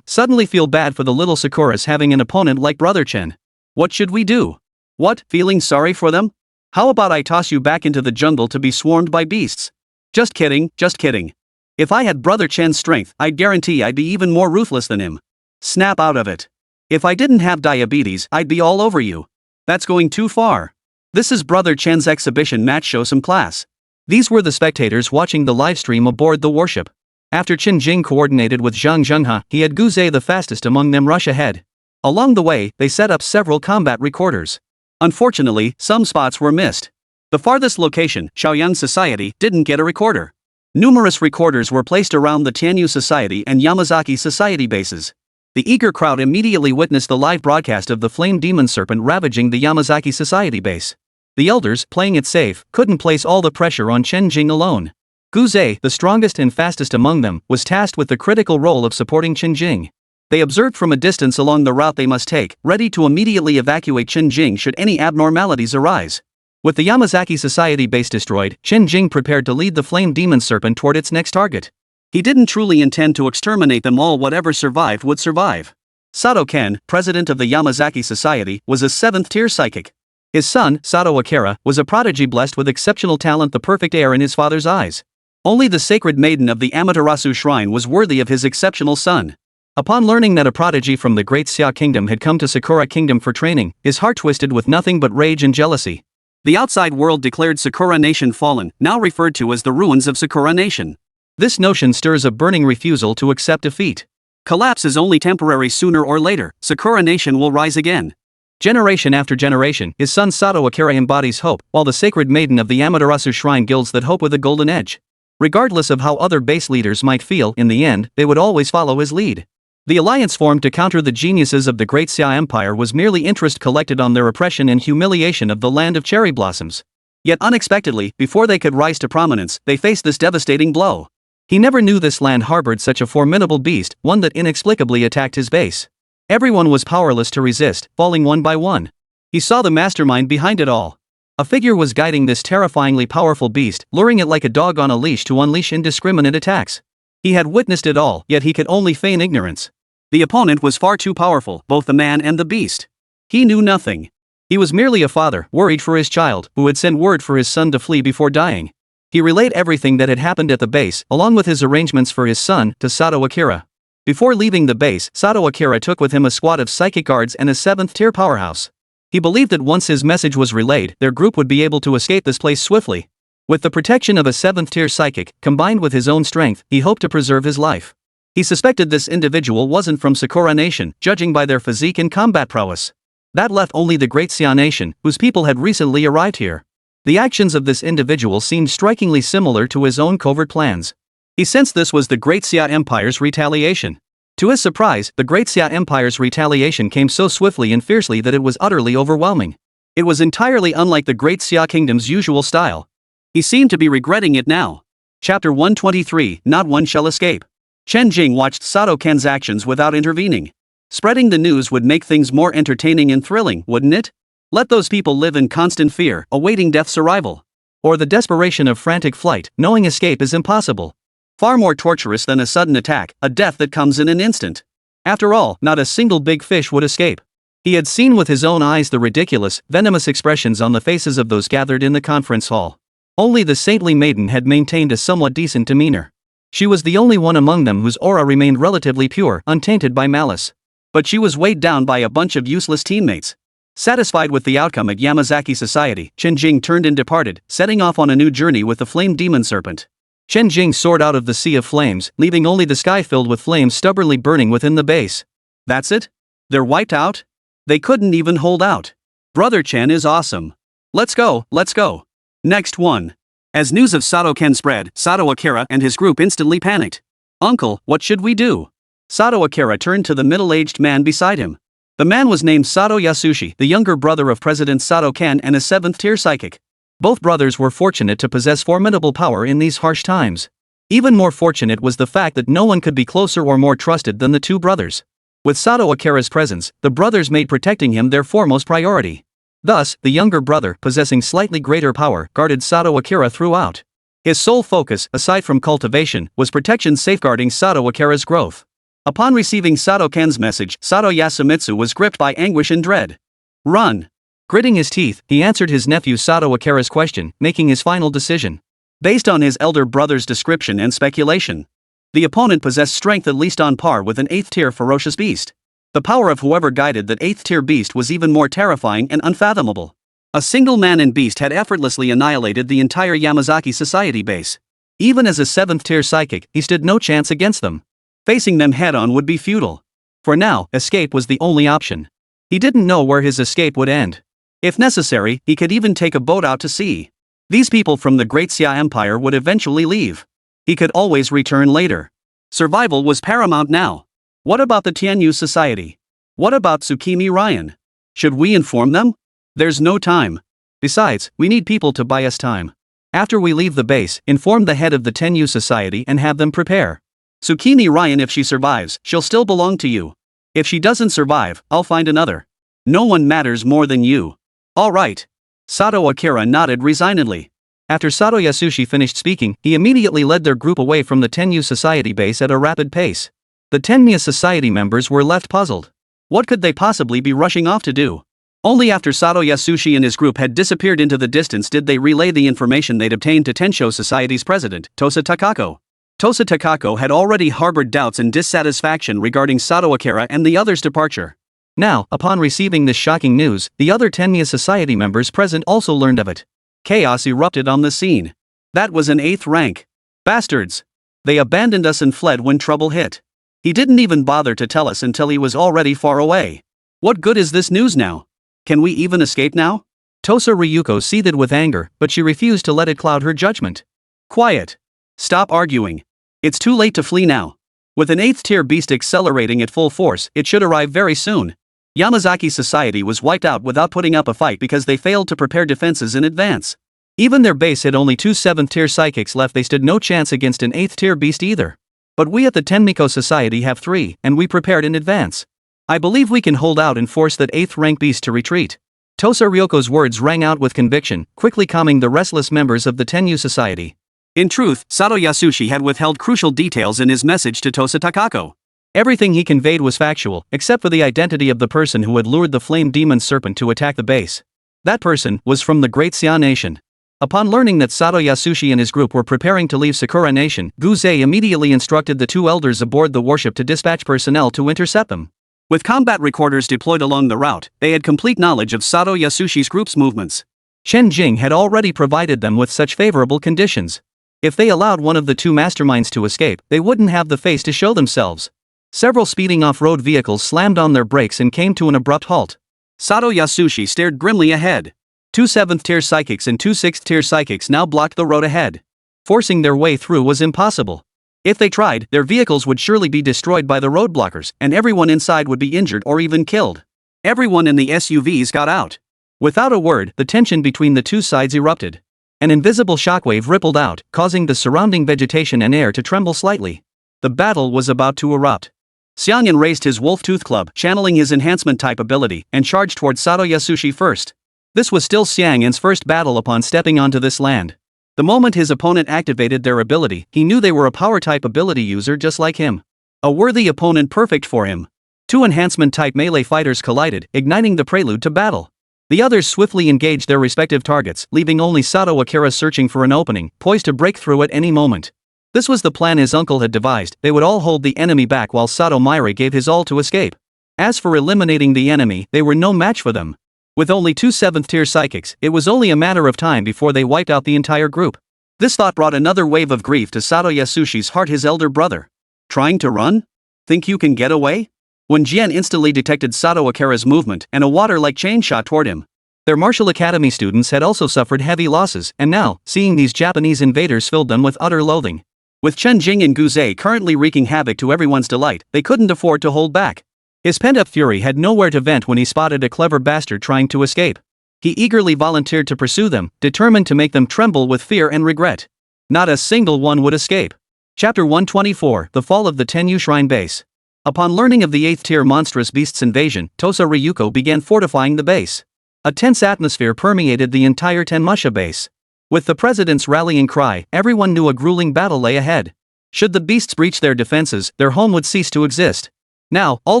Suddenly feel bad for the little Sakuras having an opponent like Brother Chen. What should we do? What, feeling sorry for them? How about I toss you back into the jungle to be swarmed by beasts? Just kidding, just kidding. If I had Brother Chen's strength, I'd guarantee I'd be even more ruthless than him. Snap out of it. If I didn't have diabetes, I'd be all over you. That's going too far. This is Brother Chen's exhibition match, show some class. These were the spectators watching the livestream aboard the warship. After Chen Jing coordinated with Zhang Zhenghe, he had Guze, the fastest among them, rush ahead. Along the way, they set up several combat recorders. Unfortunately, some spots were missed. The farthest location, Chaoyan Society, didn't get a recorder. Numerous recorders were placed around the Tianyu Society and Yamazaki Society bases. The eager crowd immediately witnessed the live broadcast of the flame demon serpent ravaging the Yamazaki Society base. The elders, playing it safe, couldn't place all the pressure on Chen Jing alone. Guze, the strongest and fastest among them, was tasked with the critical role of supporting Chen Jing. They observed from a distance along the route they must take, ready to immediately evacuate Chen Jing should any abnormalities arise. With the Yamazaki Society base destroyed, Chen Jing prepared to lead the flame demon serpent toward its next target. He didn't truly intend to exterminate them all. Whatever survived would survive. Sato Ken, president of the Yamazaki Society, was a 7th tier psychic. His son, Sato Akira, was a prodigy blessed with exceptional talent, the perfect heir in his father's eyes. Only the sacred maiden of the Amaterasu shrine was worthy of his exceptional son. Upon learning that a prodigy from the Great Xia Kingdom had come to Sakura Kingdom for training, his heart twisted with nothing but rage and jealousy. The outside world declared Sakura Nation fallen, now referred to as the ruins of Sakura Nation. This notion stirs a burning refusal to accept defeat. Collapse is only temporary. Sooner or later, Sakura Nation will rise again. Generation after generation, his son Sato Akira embodies hope, while the sacred maiden of the Amaterasu shrine gilds that hope with a golden edge. Regardless of how other base leaders might feel, in the end, they would always follow his lead. The alliance formed to counter the geniuses of the Great Xia Empire was merely interest collected on their oppression and humiliation of the land of cherry blossoms. Yet unexpectedly, before they could rise to prominence, they faced this devastating blow. He never knew this land harbored such a formidable beast, one that inexplicably attacked his base. Everyone was powerless to resist, falling one by one. He saw the mastermind behind it all. A figure was guiding this terrifyingly powerful beast, luring it like a dog on a leash to unleash indiscriminate attacks. He had witnessed it all, yet he could only feign ignorance. The opponent was far too powerful, both the man and the beast. He knew nothing. He was merely a father, worried for his child, who had sent word for his son to flee before dying. He relayed everything that had happened at the base, along with his arrangements for his son, to Sato Akira. Before leaving the base, Sato Akira took with him a squad of psychic guards and a 7th tier powerhouse. He believed that once his message was relayed, their group would be able to escape this place swiftly. With the protection of a 7th tier psychic, combined with his own strength, he hoped to preserve his life. He suspected this individual wasn't from Sakura Nation, judging by their physique and combat prowess. That left only the Great Xia Nation, whose people had recently arrived here. The actions of this individual seemed strikingly similar to his own covert plans. He sensed this was the Great Xia Empire's retaliation. To his surprise, the Great Xia Empire's retaliation came so swiftly and fiercely that it was utterly overwhelming. It was entirely unlike the Great Xia Kingdom's usual style. He seemed to be regretting it now. Chapter 123, Not One Shall Escape. Chen Jing watched Sato Ken's actions without intervening. Spreading the news would make things more entertaining and thrilling, wouldn't it? Let those people live in constant fear, awaiting death's arrival. Or the desperation of frantic flight, knowing escape is impossible. Far more torturous than a sudden attack, a death that comes in an instant. After all, not a single big fish would escape. He had seen with his own eyes the ridiculous, venomous expressions on the faces of those gathered in the conference hall. Only the saintly maiden had maintained a somewhat decent demeanor. She was the only one among them whose aura remained relatively pure, untainted by malice. But she was weighed down by a bunch of useless teammates. Satisfied with the outcome at Yamazaki Society, Chen Jing turned and departed, setting off on a new journey with the flame demon serpent. Chen Jing soared out of the sea of flames, leaving only the sky filled with flames stubbornly burning within the base. That's it? They're wiped out? They couldn't even hold out. Brother Chen is awesome. Let's go, let's go. Next one. As news of Sato Ken spread, Sato Akira and his group instantly panicked. Uncle, what should we do? Sato Akira turned to the middle-aged man beside him. The man was named Sato Yasushi, the younger brother of President Sato Ken and a 7th-tier psychic. Both brothers were fortunate to possess formidable power in these harsh times. Even more fortunate was the fact that no one could be closer or more trusted than the two brothers. With Sato Akira's presence, the brothers made protecting him their foremost priority. Thus, the younger brother, possessing slightly greater power, guarded Sato Akira throughout. His sole focus, aside from cultivation, was protection safeguarding Sato Akira's growth. Upon receiving Sato Ken's message, Sato Yasumitsu was gripped by anguish and dread. Run! Gritting his teeth, he answered his nephew Sato Akira's question, making his final decision. Based on his elder brother's description and speculation, the opponent possessed strength at least on par with an 8th-tier ferocious beast. The power of whoever guided that 8th-tier beast was even more terrifying and unfathomable. A single man and beast had effortlessly annihilated the entire Yamazaki Society base. Even as a 7th-tier psychic, he stood no chance against them. Facing them head-on would be futile. For now, escape was the only option. He didn't know where his escape would end. If necessary, he could even take a boat out to sea. These people from the Great Xia Empire would eventually leave. He could always return later. Survival was paramount now. What about the Tianyu Society? What about Tsukimi Ryan? Should we inform them? There's no time. Besides, we need people to buy us time. After we leave the base, inform the head of the Tianyu Society and have them prepare. Tsukimi Ryan, if she survives, she'll still belong to you. If she doesn't survive, I'll find another. No one matters more than you. All right. Sato Akira nodded resignedly. After Sato Yasushi finished speaking, he immediately led their group away from the Tenyu Society base at a rapid pace. The Tenmya Society members were left puzzled. What could they possibly be rushing off to do? Only after Sato Yasushi and his group had disappeared into the distance did they relay the information they'd obtained to Tensho Society's president, Tosa Takako. Tosa Takako had already harbored doubts and dissatisfaction regarding Sato Akira and the others' departure. Now, upon receiving this shocking news, the other Tenmya Society members present also learned of it. Chaos erupted on the scene. That was an 8th rank. Bastards! They abandoned us and fled when trouble hit. He didn't even bother to tell us until he was already far away. What good is this news now? Can we even escape now? Tosa Ryuko seethed with anger, but she refused to let it cloud her judgment. Quiet. Stop arguing. It's too late to flee now. With an 8th-tier beast accelerating at full force, it should arrive very soon. Yamazaki Society was wiped out without putting up a fight because they failed to prepare defenses in advance. Even their base had only 2 7th-tier psychics left. They stood no chance against an 8th-tier beast either. But we at the Tenmiko Society have 3, and we prepared in advance. I believe we can hold out and force that 8th-rank beast to retreat. Tosa Ryoko's words rang out with conviction, quickly calming the restless members of the Tenyu Society. In truth, Sato Yasushi had withheld crucial details in his message to Tosa Takako. Everything he conveyed was factual, except for the identity of the person who had lured the flame demon serpent to attack the base. That person was from the Great Xia Nation. Upon learning that Sato Yasushi and his group were preparing to leave Sakura Nation, Guzei immediately instructed the 2 elders aboard the warship to dispatch personnel to intercept them. With combat recorders deployed along the route, they had complete knowledge of Sato Yasushi's group's movements. Chen Jing had already provided them with such favorable conditions. If they allowed one of the 2 masterminds to escape, they wouldn't have the face to show themselves. Several speeding off-road vehicles slammed on their brakes and came to an abrupt halt. Sato Yasushi stared grimly ahead. 2 7th-tier psychics and 2 6th-tier psychics now blocked the road ahead. Forcing their way through was impossible. If they tried, their vehicles would surely be destroyed by the roadblockers, and everyone inside would be injured or even killed. Everyone in the SUVs got out. Without a word, the tension between the two sides erupted. An invisible shockwave rippled out, causing the surrounding vegetation and air to tremble slightly. The battle was about to erupt. Xiangyan raised his wolf tooth club, channeling his enhancement type ability, and charged toward Sato Yasushi first. This was still Xiangyan's first battle upon stepping onto this land. The moment his opponent activated their ability, he knew they were a power-type ability user just like him. A worthy opponent perfect for him. Two enhancement-type melee fighters collided, igniting the prelude to battle. The others swiftly engaged their respective targets, leaving only Sato Akira searching for an opening, poised to break through at any moment. This was the plan his uncle had devised. They would all hold the enemy back while Sato Mairi gave his all to escape. As for eliminating the enemy, they were no match for them. With only two 7th-tier psychics, it was only a matter of time before they wiped out the entire group. This thought brought another wave of grief to Sato Yasushi's heart, his elder brother. Trying to run? Think you can get away? When Jian instantly detected Sato Akira's movement and a water-like chain shot toward him. Their martial academy students had also suffered heavy losses, and now, seeing these Japanese invaders filled them with utter loathing. With Chen Jing and Guzei currently wreaking havoc to everyone's delight, they couldn't afford to hold back. His pent-up fury had nowhere to vent when he spotted a clever bastard trying to escape. He eagerly volunteered to pursue them, determined to make them tremble with fear and regret. Not a single one would escape. Chapter 124, The Fall of the Tenyu Shrine Base. Upon learning of the 8th-tier monstrous beast's invasion, Tosa Ryuko began fortifying the base. A tense atmosphere permeated the entire Tenmusha base. With the president's rallying cry, everyone knew a grueling battle lay ahead. Should the beasts breach their defenses, their home would cease to exist. Now, all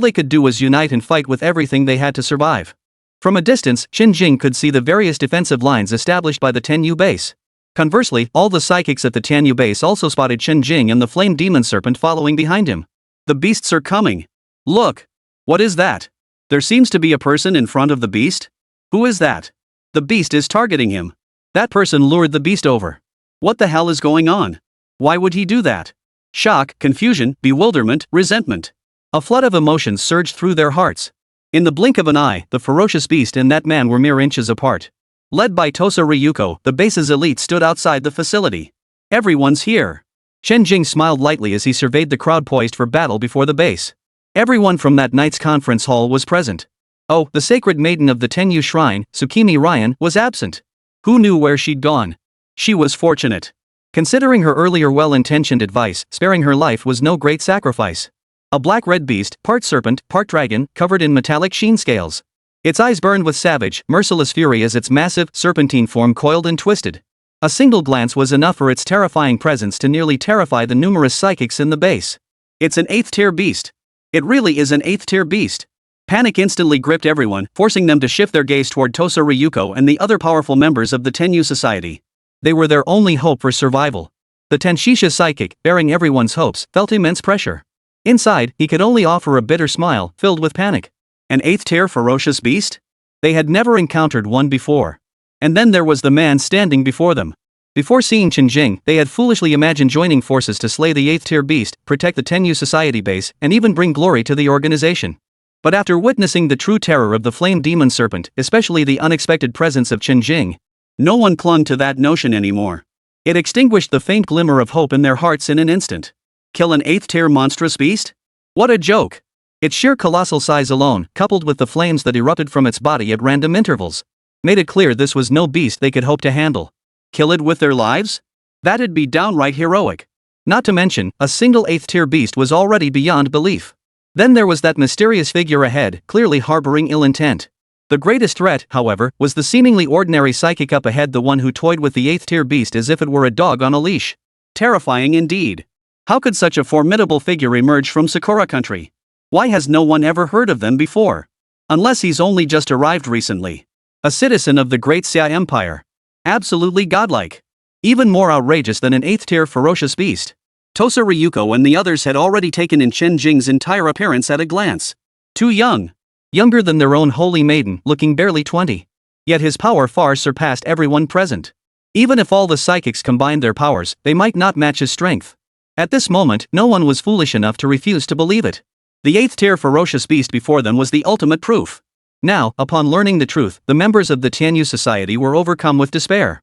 they could do was unite and fight with everything they had to survive. From a distance, Chen Jing could see the various defensive lines established by the Tenyu base. Conversely, all the psychics at the Tenyu base also spotted Chen Jing and the flame demon serpent following behind him. The beasts are coming. Look! What is that? There seems to be a person in front of the beast? Who is that? The beast is targeting him. That person lured the beast over. What the hell is going on? Why would he do that? Shock, confusion, bewilderment, resentment. A flood of emotions surged through their hearts. In the blink of an eye, the ferocious beast and that man were mere inches apart. Led by Tosa Ryuko, the base's elite stood outside the facility. Everyone's here. Chen Jing smiled lightly as he surveyed the crowd poised for battle before the base. Everyone from that night's conference hall was present. Oh, the sacred maiden of the Tenyu Shrine, Tsukimi Ryan, was absent. Who knew where she'd gone? She was fortunate. Considering her earlier well-intentioned advice, sparing her life was no great sacrifice. A black-red beast, part serpent, part dragon, covered in metallic sheen scales. Its eyes burned with savage, merciless fury as its massive, serpentine form coiled and twisted. A single glance was enough for its terrifying presence to nearly terrify the numerous psychics in the base. It's an 8th-tier beast. It really is an 8th-tier beast. Panic instantly gripped everyone, forcing them to shift their gaze toward Tosa Ryuko and the other powerful members of the Tenyu Society. They were their only hope for survival. The Tenshisha psychic, bearing everyone's hopes, felt immense pressure. Inside, he could only offer a bitter smile, filled with panic. An 8th-tier ferocious beast? They had never encountered one before. And then there was the man standing before them. Before seeing Chen Jing, they had foolishly imagined joining forces to slay the 8th-tier beast, protect the Tenyu Society base, and even bring glory to the organization. But after witnessing the true terror of the flame demon serpent, especially the unexpected presence of Chen Jing, no one clung to that notion anymore. It extinguished the faint glimmer of hope in their hearts in an instant. Kill an 8th-tier monstrous beast? What a joke! Its sheer colossal size alone, coupled with the flames that erupted from its body at random intervals, made it clear this was no beast they could hope to handle. Kill it with their lives? That'd be downright heroic. Not to mention, a single 8th-tier beast was already beyond belief. Then there was that mysterious figure ahead, clearly harboring ill intent. The greatest threat, however, was the seemingly ordinary psychic up ahead, the one who toyed with the 8th-tier beast as if it were a dog on a leash. Terrifying indeed. How could such a formidable figure emerge from Sakura country? Why has no one ever heard of them before? Unless he's only just arrived recently. A citizen of the Great Xia Empire. Absolutely godlike. Even more outrageous than an 8th-tier ferocious beast. Tosa Ryuko and the others had already taken in Chen Jing's entire appearance at a glance. Too young. Younger than their own holy maiden, looking barely 20. Yet his power far surpassed everyone present. Even if all the psychics combined their powers, they might not match his strength. At this moment, no one was foolish enough to refuse to believe it. The 8th-tier ferocious beast before them was the ultimate proof. Now, upon learning the truth, the members of the Tenyu Society were overcome with despair.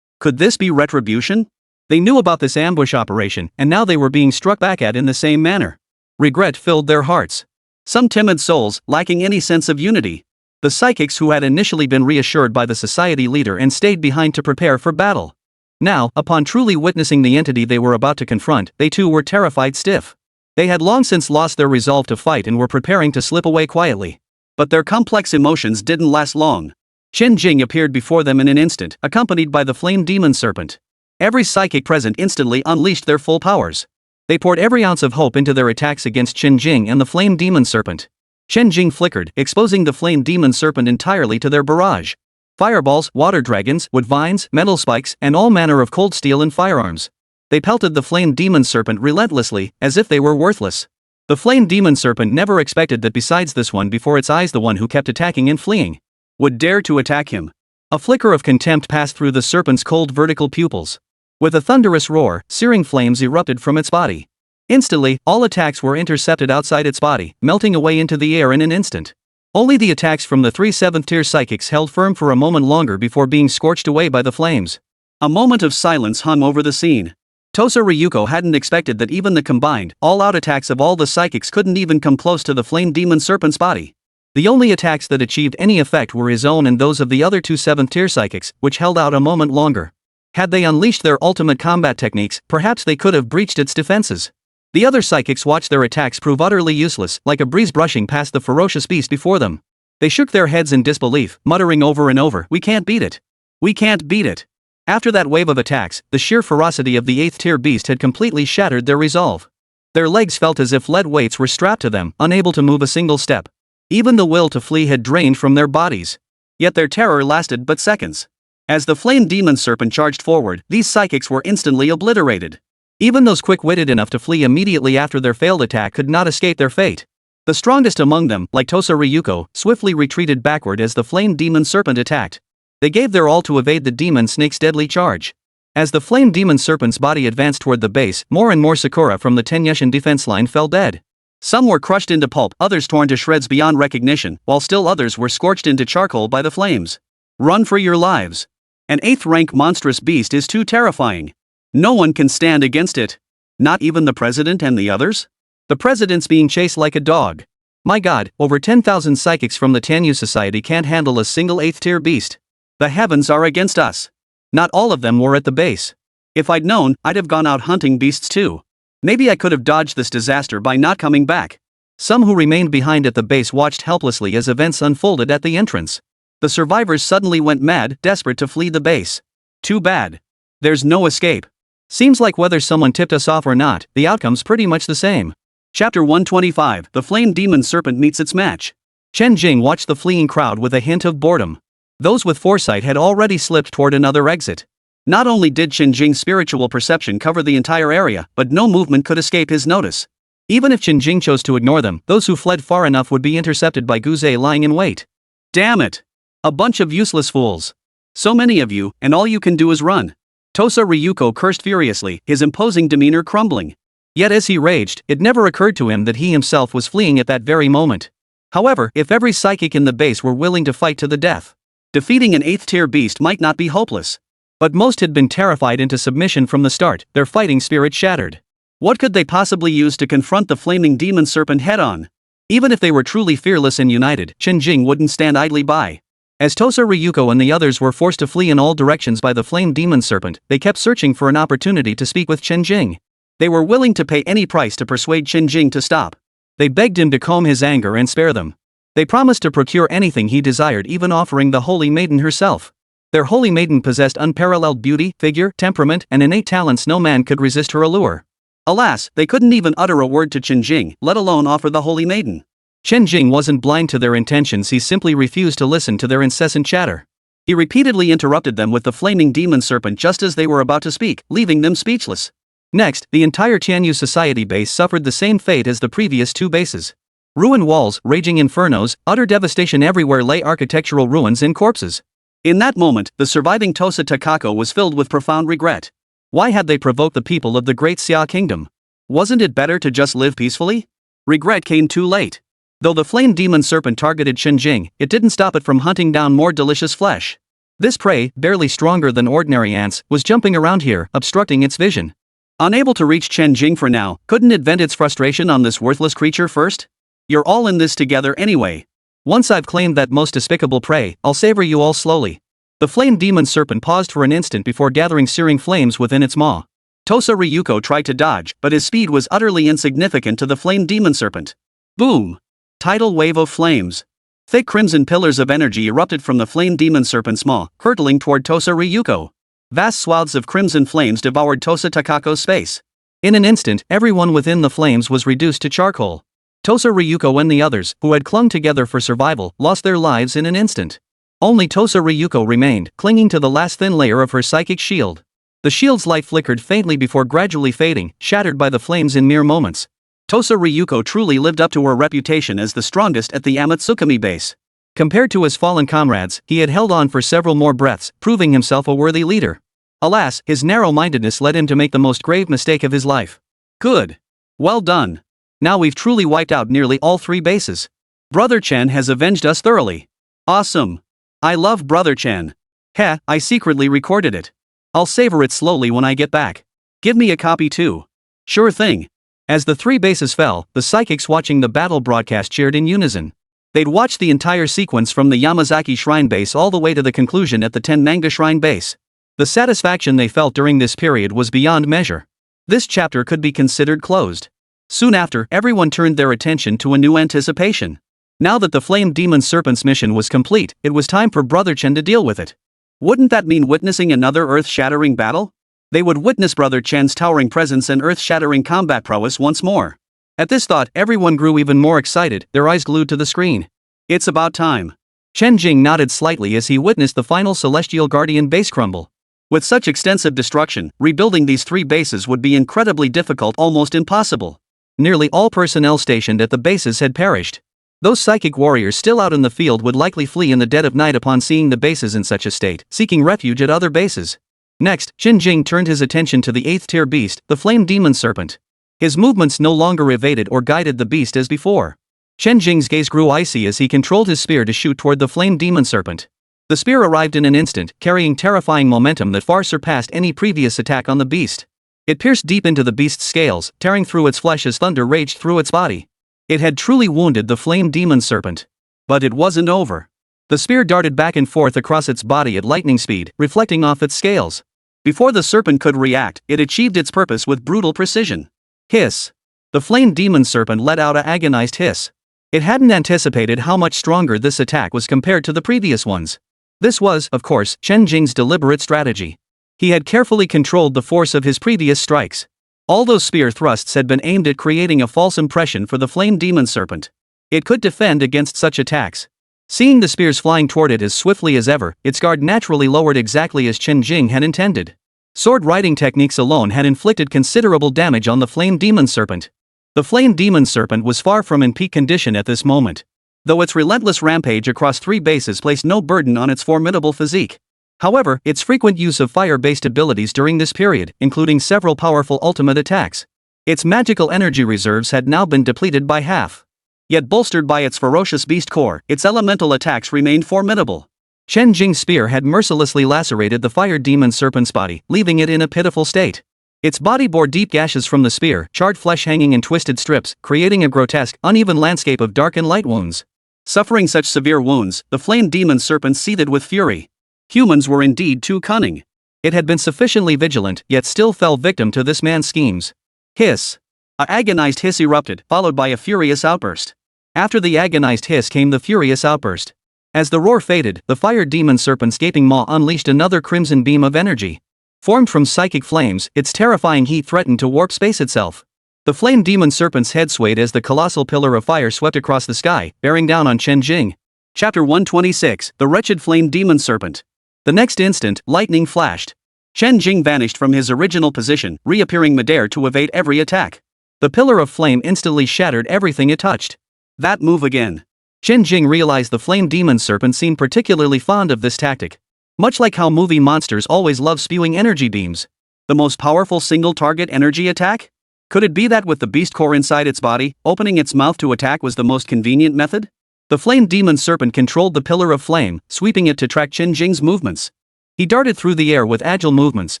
Could this be retribution? They knew about this ambush operation, and now they were being struck back at in the same manner. Regret filled their hearts. Some timid souls, lacking any sense of unity, The psychics who had initially been reassured by the society leader and stayed behind to prepare for battle. Now, upon truly witnessing the entity they were about to confront, they too were terrified stiff. They had long since lost their resolve to fight and were preparing to slip away quietly. But their complex emotions didn't last long. Chen Jing appeared before them in an instant, accompanied by the flame demon serpent. Every psychic present instantly unleashed their full powers. They poured every ounce of hope into their attacks against Chen Jing and the flame demon serpent. Chen Jing flickered, exposing the flame demon serpent entirely to their barrage. Fireballs, water dragons, wood vines, metal spikes, and all manner of cold steel and firearms. They pelted the flame demon serpent relentlessly, as if they were worthless. The flame demon serpent never expected that besides this one before its eyes, the one who kept attacking and fleeing would dare to attack him. A flicker of contempt passed through the serpent's cold vertical pupils. With a thunderous roar, searing flames erupted from its body. Instantly, all attacks were intercepted outside its body, melting away into the air in an instant. Only the attacks from the 3 7th-tier psychics held firm for a moment longer before being scorched away by the flames. A moment of silence hung over the scene. Tosa Ryuko hadn't expected that even the combined, all-out attacks of all the psychics couldn't even come close to the flame demon serpent's body. The only attacks that achieved any effect were his own and those of the other 2 7th-tier psychics, which held out a moment longer. Had they unleashed their ultimate combat techniques, perhaps they could have breached its defenses. The other psychics watched their attacks prove utterly useless, like a breeze brushing past the ferocious beast before them. They shook their heads in disbelief, muttering over and over, "We can't beat it. We can't beat it." After that wave of attacks, the sheer ferocity of the 8th-tier beast had completely shattered their resolve. Their legs felt as if lead weights were strapped to them, unable to move a single step. Even the will to flee had drained from their bodies. Yet their terror lasted but seconds. As the flame demon serpent charged forward, these psychics were instantly obliterated. Even those quick-witted enough to flee immediately after their failed attack could not escape their fate. The strongest among them, like Tosa Ryuko, swiftly retreated backward as the flame demon serpent attacked. They gave their all to evade the demon snake's deadly charge. As the flame demon serpent's body advanced toward the base, more and more Sakura from the Tenyushin defense line fell dead. Some were crushed into pulp, others torn to shreds beyond recognition, while still others were scorched into charcoal by the flames. Run for your lives. An 8th-rank monstrous beast is too terrifying. No one can stand against it. Not even the president and the others? The president's being chased like a dog. My god, over 10,000 psychics from the Tanyu Society can't handle a single 8th-tier beast. The heavens are against us. Not all of them were at the base. If I'd known, I'd have gone out hunting beasts too. Maybe I could have dodged this disaster by not coming back. Some who remained behind at the base watched helplessly as events unfolded at the entrance. The survivors suddenly went mad, desperate to flee the base. Too bad. There's no escape. Seems like whether someone tipped us off or not, the outcome's pretty much the same. Chapter 125, The Flame Demon Serpent Meets Its Match. Chen Jing watched the fleeing crowd with a hint of boredom. Those with foresight had already slipped toward another exit. Not only did Chen Jing's spiritual perception cover the entire area, but no movement could escape his notice. Even if Chen Jing chose to ignore them, those who fled far enough would be intercepted by Guzei lying in wait. Damn it! A bunch of useless fools. So many of you, and all you can do is run. Tosa Ryuko cursed furiously, his imposing demeanor crumbling. Yet as he raged, it never occurred to him that he himself was fleeing at that very moment. However, if every psychic in the base were willing to fight to the death, defeating an 8th-tier beast might not be hopeless. But most had been terrified into submission from the start, their fighting spirit shattered. What could they possibly use to confront the flaming demon serpent head-on? Even if they were truly fearless and united, Chen Jing wouldn't stand idly by. As Tosa Ryuko and the others were forced to flee in all directions by the flame demon serpent, they kept searching for an opportunity to speak with Chen Jing. They were willing to pay any price to persuade Chen Jing to stop. They begged him to calm his anger and spare them. They promised to procure anything he desired, even offering the Holy Maiden herself. Their Holy Maiden possessed unparalleled beauty, figure, temperament, and innate talents. No man could resist her allure. Alas, they couldn't even utter a word to Chen Jing, let alone offer the Holy Maiden. Chen Jing wasn't blind to their intentions, he simply refused to listen to their incessant chatter. He repeatedly interrupted them with the flaming demon serpent just as they were about to speak, leaving them speechless. Next, the entire Tianyu Society base suffered the same fate as the previous 2 bases. Ruined walls, raging infernos, utter devastation everywhere lay architectural ruins and corpses. In that moment, the surviving Tosa Takako was filled with profound regret. Why had they provoked the people of the Great Xia Kingdom? Wasn't it better to just live peacefully? Regret came too late. Though the flame demon serpent targeted Chen Jing, it didn't stop it from hunting down more delicious flesh. This prey, barely stronger than ordinary ants, was jumping around here, obstructing its vision. Unable to reach Chen Jing for now, couldn't it vent its frustration on this worthless creature first? You're all in this together anyway. Once I've claimed that most despicable prey, I'll savor you all slowly. The flame demon serpent paused for an instant before gathering searing flames within its maw. Tosa Ryuko tried to dodge, but his speed was utterly insignificant to the flame demon serpent. Boom! Tidal wave of flames. Thick crimson pillars of energy erupted from the flame demon serpent's maw, hurtling toward Tosa Ryuko. Vast swaths of crimson flames devoured Tosa Takako's space. In an instant, everyone within the flames was reduced to charcoal. Tosa Ryuko and the others, who had clung together for survival, lost their lives in an instant. Only Tosa Ryuko remained, clinging to the last thin layer of her psychic shield. The shield's light flickered faintly before gradually fading, shattered by the flames in mere moments. Tosa Ryuko truly lived up to her reputation as the strongest at the Amatsukami base. Compared to his fallen comrades, he had held on for several more breaths, proving himself a worthy leader. Alas, his narrow-mindedness led him to make the most grave mistake of his life. Good. Well done. Now we've truly wiped out nearly all 3 bases. Brother Chen has avenged us thoroughly. Awesome. I love Brother Chen. Heh, I secretly recorded it. I'll savor it slowly when I get back. Give me a copy too. Sure thing. As the 3 bases fell, the psychics watching the battle broadcast cheered in unison. They'd watched the entire sequence from the Yamazaki Shrine base all the way to the conclusion at the Tenmanga Shrine base. The satisfaction they felt during this period was beyond measure. This chapter could be considered closed. Soon after, everyone turned their attention to a new anticipation. Now that the Flame Demon Serpent's mission was complete, it was time for Brother Chen to deal with it. Wouldn't that mean witnessing another earth-shattering battle? They would witness Brother Chen's towering presence and earth-shattering combat prowess once more. At this thought, everyone grew even more excited, their eyes glued to the screen. It's about time. Chen Jing nodded slightly as he witnessed the final Celestial Guardian base crumble. With such extensive destruction, rebuilding these 3 bases would be incredibly difficult, almost impossible. Nearly all personnel stationed at the bases had perished. Those psychic warriors still out in the field would likely flee in the dead of night upon seeing the bases in such a state, seeking refuge at other bases. Next, Chen Jing turned his attention to the 8th-tier beast, the Flame Demon Serpent. His movements no longer evaded or guided the beast as before. Chen Jing's gaze grew icy as he controlled his spear to shoot toward the Flame Demon Serpent. The spear arrived in an instant, carrying terrifying momentum that far surpassed any previous attack on the beast. It pierced deep into the beast's scales, tearing through its flesh as thunder raged through its body. It had truly wounded the Flame Demon Serpent. But it wasn't over. The spear darted back and forth across its body at lightning speed, reflecting off its scales. Before the serpent could react, it achieved its purpose with brutal precision. Hiss. The Flame Demon Serpent let out an agonized hiss. It hadn't anticipated how much stronger this attack was compared to the previous ones. This was, of course, Chen Jing's deliberate strategy. He had carefully controlled the force of his previous strikes. All those spear thrusts had been aimed at creating a false impression for the Flame Demon Serpent. It could defend against such attacks. Seeing the spears flying toward it as swiftly as ever, its guard naturally lowered exactly as Chen Jing had intended. Sword riding techniques alone had inflicted considerable damage on the Flame Demon Serpent. The Flame Demon Serpent was far from in peak condition at this moment. Though its relentless rampage across 3 bases placed no burden on its formidable physique. However, its frequent use of fire-based abilities during this period, including several powerful ultimate attacks. Its magical energy reserves had now been depleted by half. Yet bolstered by its ferocious beast core, its elemental attacks remained formidable. Chen Jing's spear had mercilessly lacerated the fire demon serpent's body, leaving it in a pitiful state. Its body bore deep gashes from the spear, charred flesh hanging in twisted strips, creating a grotesque, uneven landscape of dark and light wounds. Suffering such severe wounds, the flame demon serpent seethed with fury. Humans were indeed too cunning. It had been sufficiently vigilant, yet still fell victim to this man's schemes. Hiss. An agonized hiss erupted, followed by a furious outburst. After the agonized hiss came the furious outburst. As the roar faded, the fire demon serpent's gaping maw unleashed another crimson beam of energy. Formed from psychic flames, its terrifying heat threatened to warp space itself. The flame demon serpent's head swayed as the colossal pillar of fire swept across the sky, bearing down on Chen Jing. Chapter 126, The Wretched Flame Demon Serpent. The next instant, lightning flashed. Chen Jing vanished from his original position, reappearing midair to evade every attack. The pillar of flame instantly shattered everything it touched. That move again. Chen Jing realized the flame demon serpent seemed particularly fond of this tactic. Much like how movie monsters always love spewing energy beams. The most powerful single-target energy attack? Could it be that with the beast core inside its body, opening its mouth to attack was the most convenient method? The flame demon serpent controlled the pillar of flame, sweeping it to track Chen Jing's movements. He darted through the air with agile movements,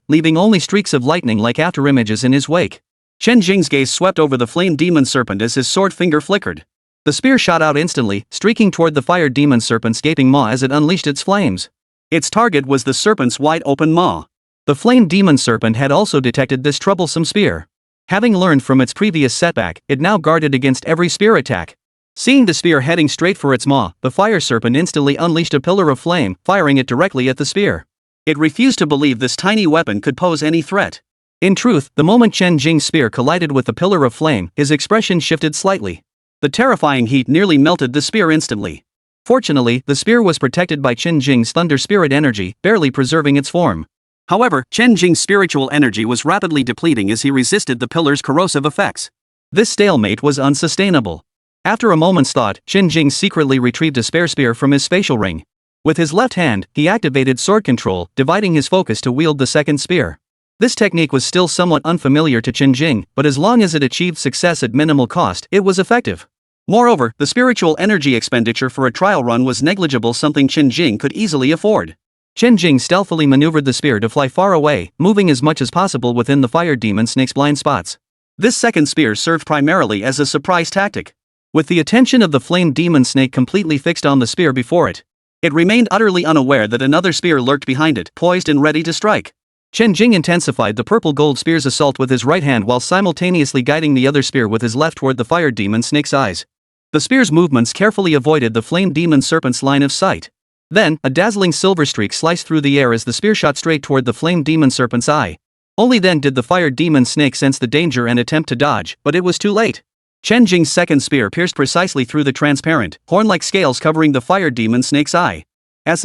leaving only streaks of lightning like afterimages in his wake. Chen Jing's gaze swept over the flame demon serpent as his sword finger flickered. The spear shot out instantly, streaking toward the fire demon serpent's gaping maw as it unleashed its flames. Its target was the serpent's wide-open maw. The flame demon serpent had also detected this troublesome spear. Having learned from its previous setback, it now guarded against every spear attack. Seeing the spear heading straight for its maw, the fire serpent instantly unleashed a pillar of flame, firing it directly at the spear. It refused to believe this tiny weapon could pose any threat. In truth, the moment Chen Jing's spear collided with the pillar of flame, his expression shifted slightly. The terrifying heat nearly melted the spear instantly. Fortunately, the spear was protected by Chen Jing's thunder spirit energy, barely preserving its form. However, Chen Jing's spiritual energy was rapidly depleting as he resisted the pillar's corrosive effects. This stalemate was unsustainable. After a moment's thought, Chen Jing secretly retrieved a spare spear from his spatial ring. With his left hand, he activated sword control, dividing his focus to wield the second spear. This technique was still somewhat unfamiliar to Chen Jing, but as long as it achieved success at minimal cost, it was effective. Moreover, the spiritual energy expenditure for a trial run was negligible, something Chen Jing could easily afford. Chen Jing stealthily maneuvered the spear to fly far away, moving as much as possible within the fire demon snake's blind spots. This second spear served primarily as a surprise tactic. With the attention of the flame demon snake completely fixed on the spear before it, it remained utterly unaware that another spear lurked behind it, poised and ready to strike. Chen Jing intensified the purple gold spear's assault with his right hand while simultaneously guiding the other spear with his left toward the fire demon snake's eyes. The spear's movements carefully avoided the flame demon serpent's line of sight. Then, a dazzling silver streak sliced through the air as the spear shot straight toward the flame demon serpent's eye. Only then did the fire demon snake sense the danger and attempt to dodge, but it was too late. Chen Jing's second spear pierced precisely through the transparent, horn-like scales covering the fire demon snake's eye. The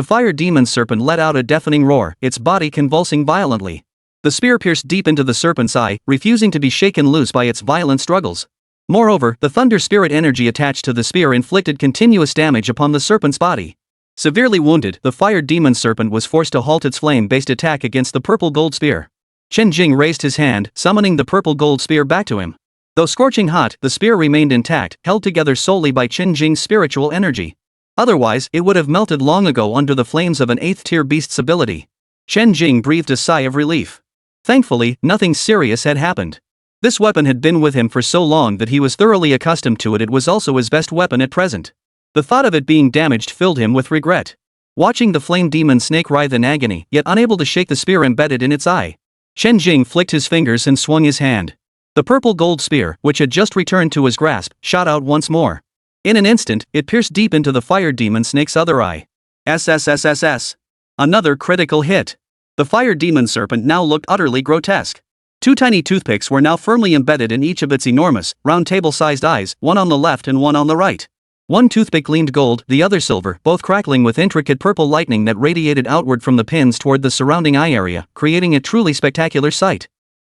fire demon serpent let out a deafening roar, its body convulsing violently. The spear pierced deep into the serpent's eye, refusing to be shaken loose by its violent struggles. Moreover, the thunder spirit energy attached to the spear inflicted continuous damage upon the serpent's body. Severely wounded, the fire demon serpent was forced to halt its flame-based attack against the purple gold spear. Chen Jing raised his hand, summoning the purple gold spear back to him. Though scorching hot, the spear remained intact, held together solely by Chen Jing's spiritual energy. Otherwise, it would have melted long ago under the flames of an 8th-tier beast's ability. Chen Jing breathed a sigh of relief. Thankfully, nothing serious had happened. This weapon had been with him for so long that he was thoroughly accustomed to it. It was also his best weapon at present. The thought of it being damaged filled him with regret. Watching the flame demon snake writhe in agony, yet unable to shake the spear embedded in its eye, Chen Jing flicked his fingers and swung his hand. The purple gold spear, which had just returned to his grasp, shot out once more. In an instant, it pierced deep into the fire demon snake's other eye. SSS. Another critical hit. The fire demon serpent now looked utterly grotesque. Two tiny toothpicks were now firmly embedded in each of its enormous, round table-sized eyes, one on the left and one on the right. One toothpick gleamed gold, the other silver, both crackling with intricate purple lightning that radiated outward from the pins toward the surrounding eye area, creating a truly spectacular sight.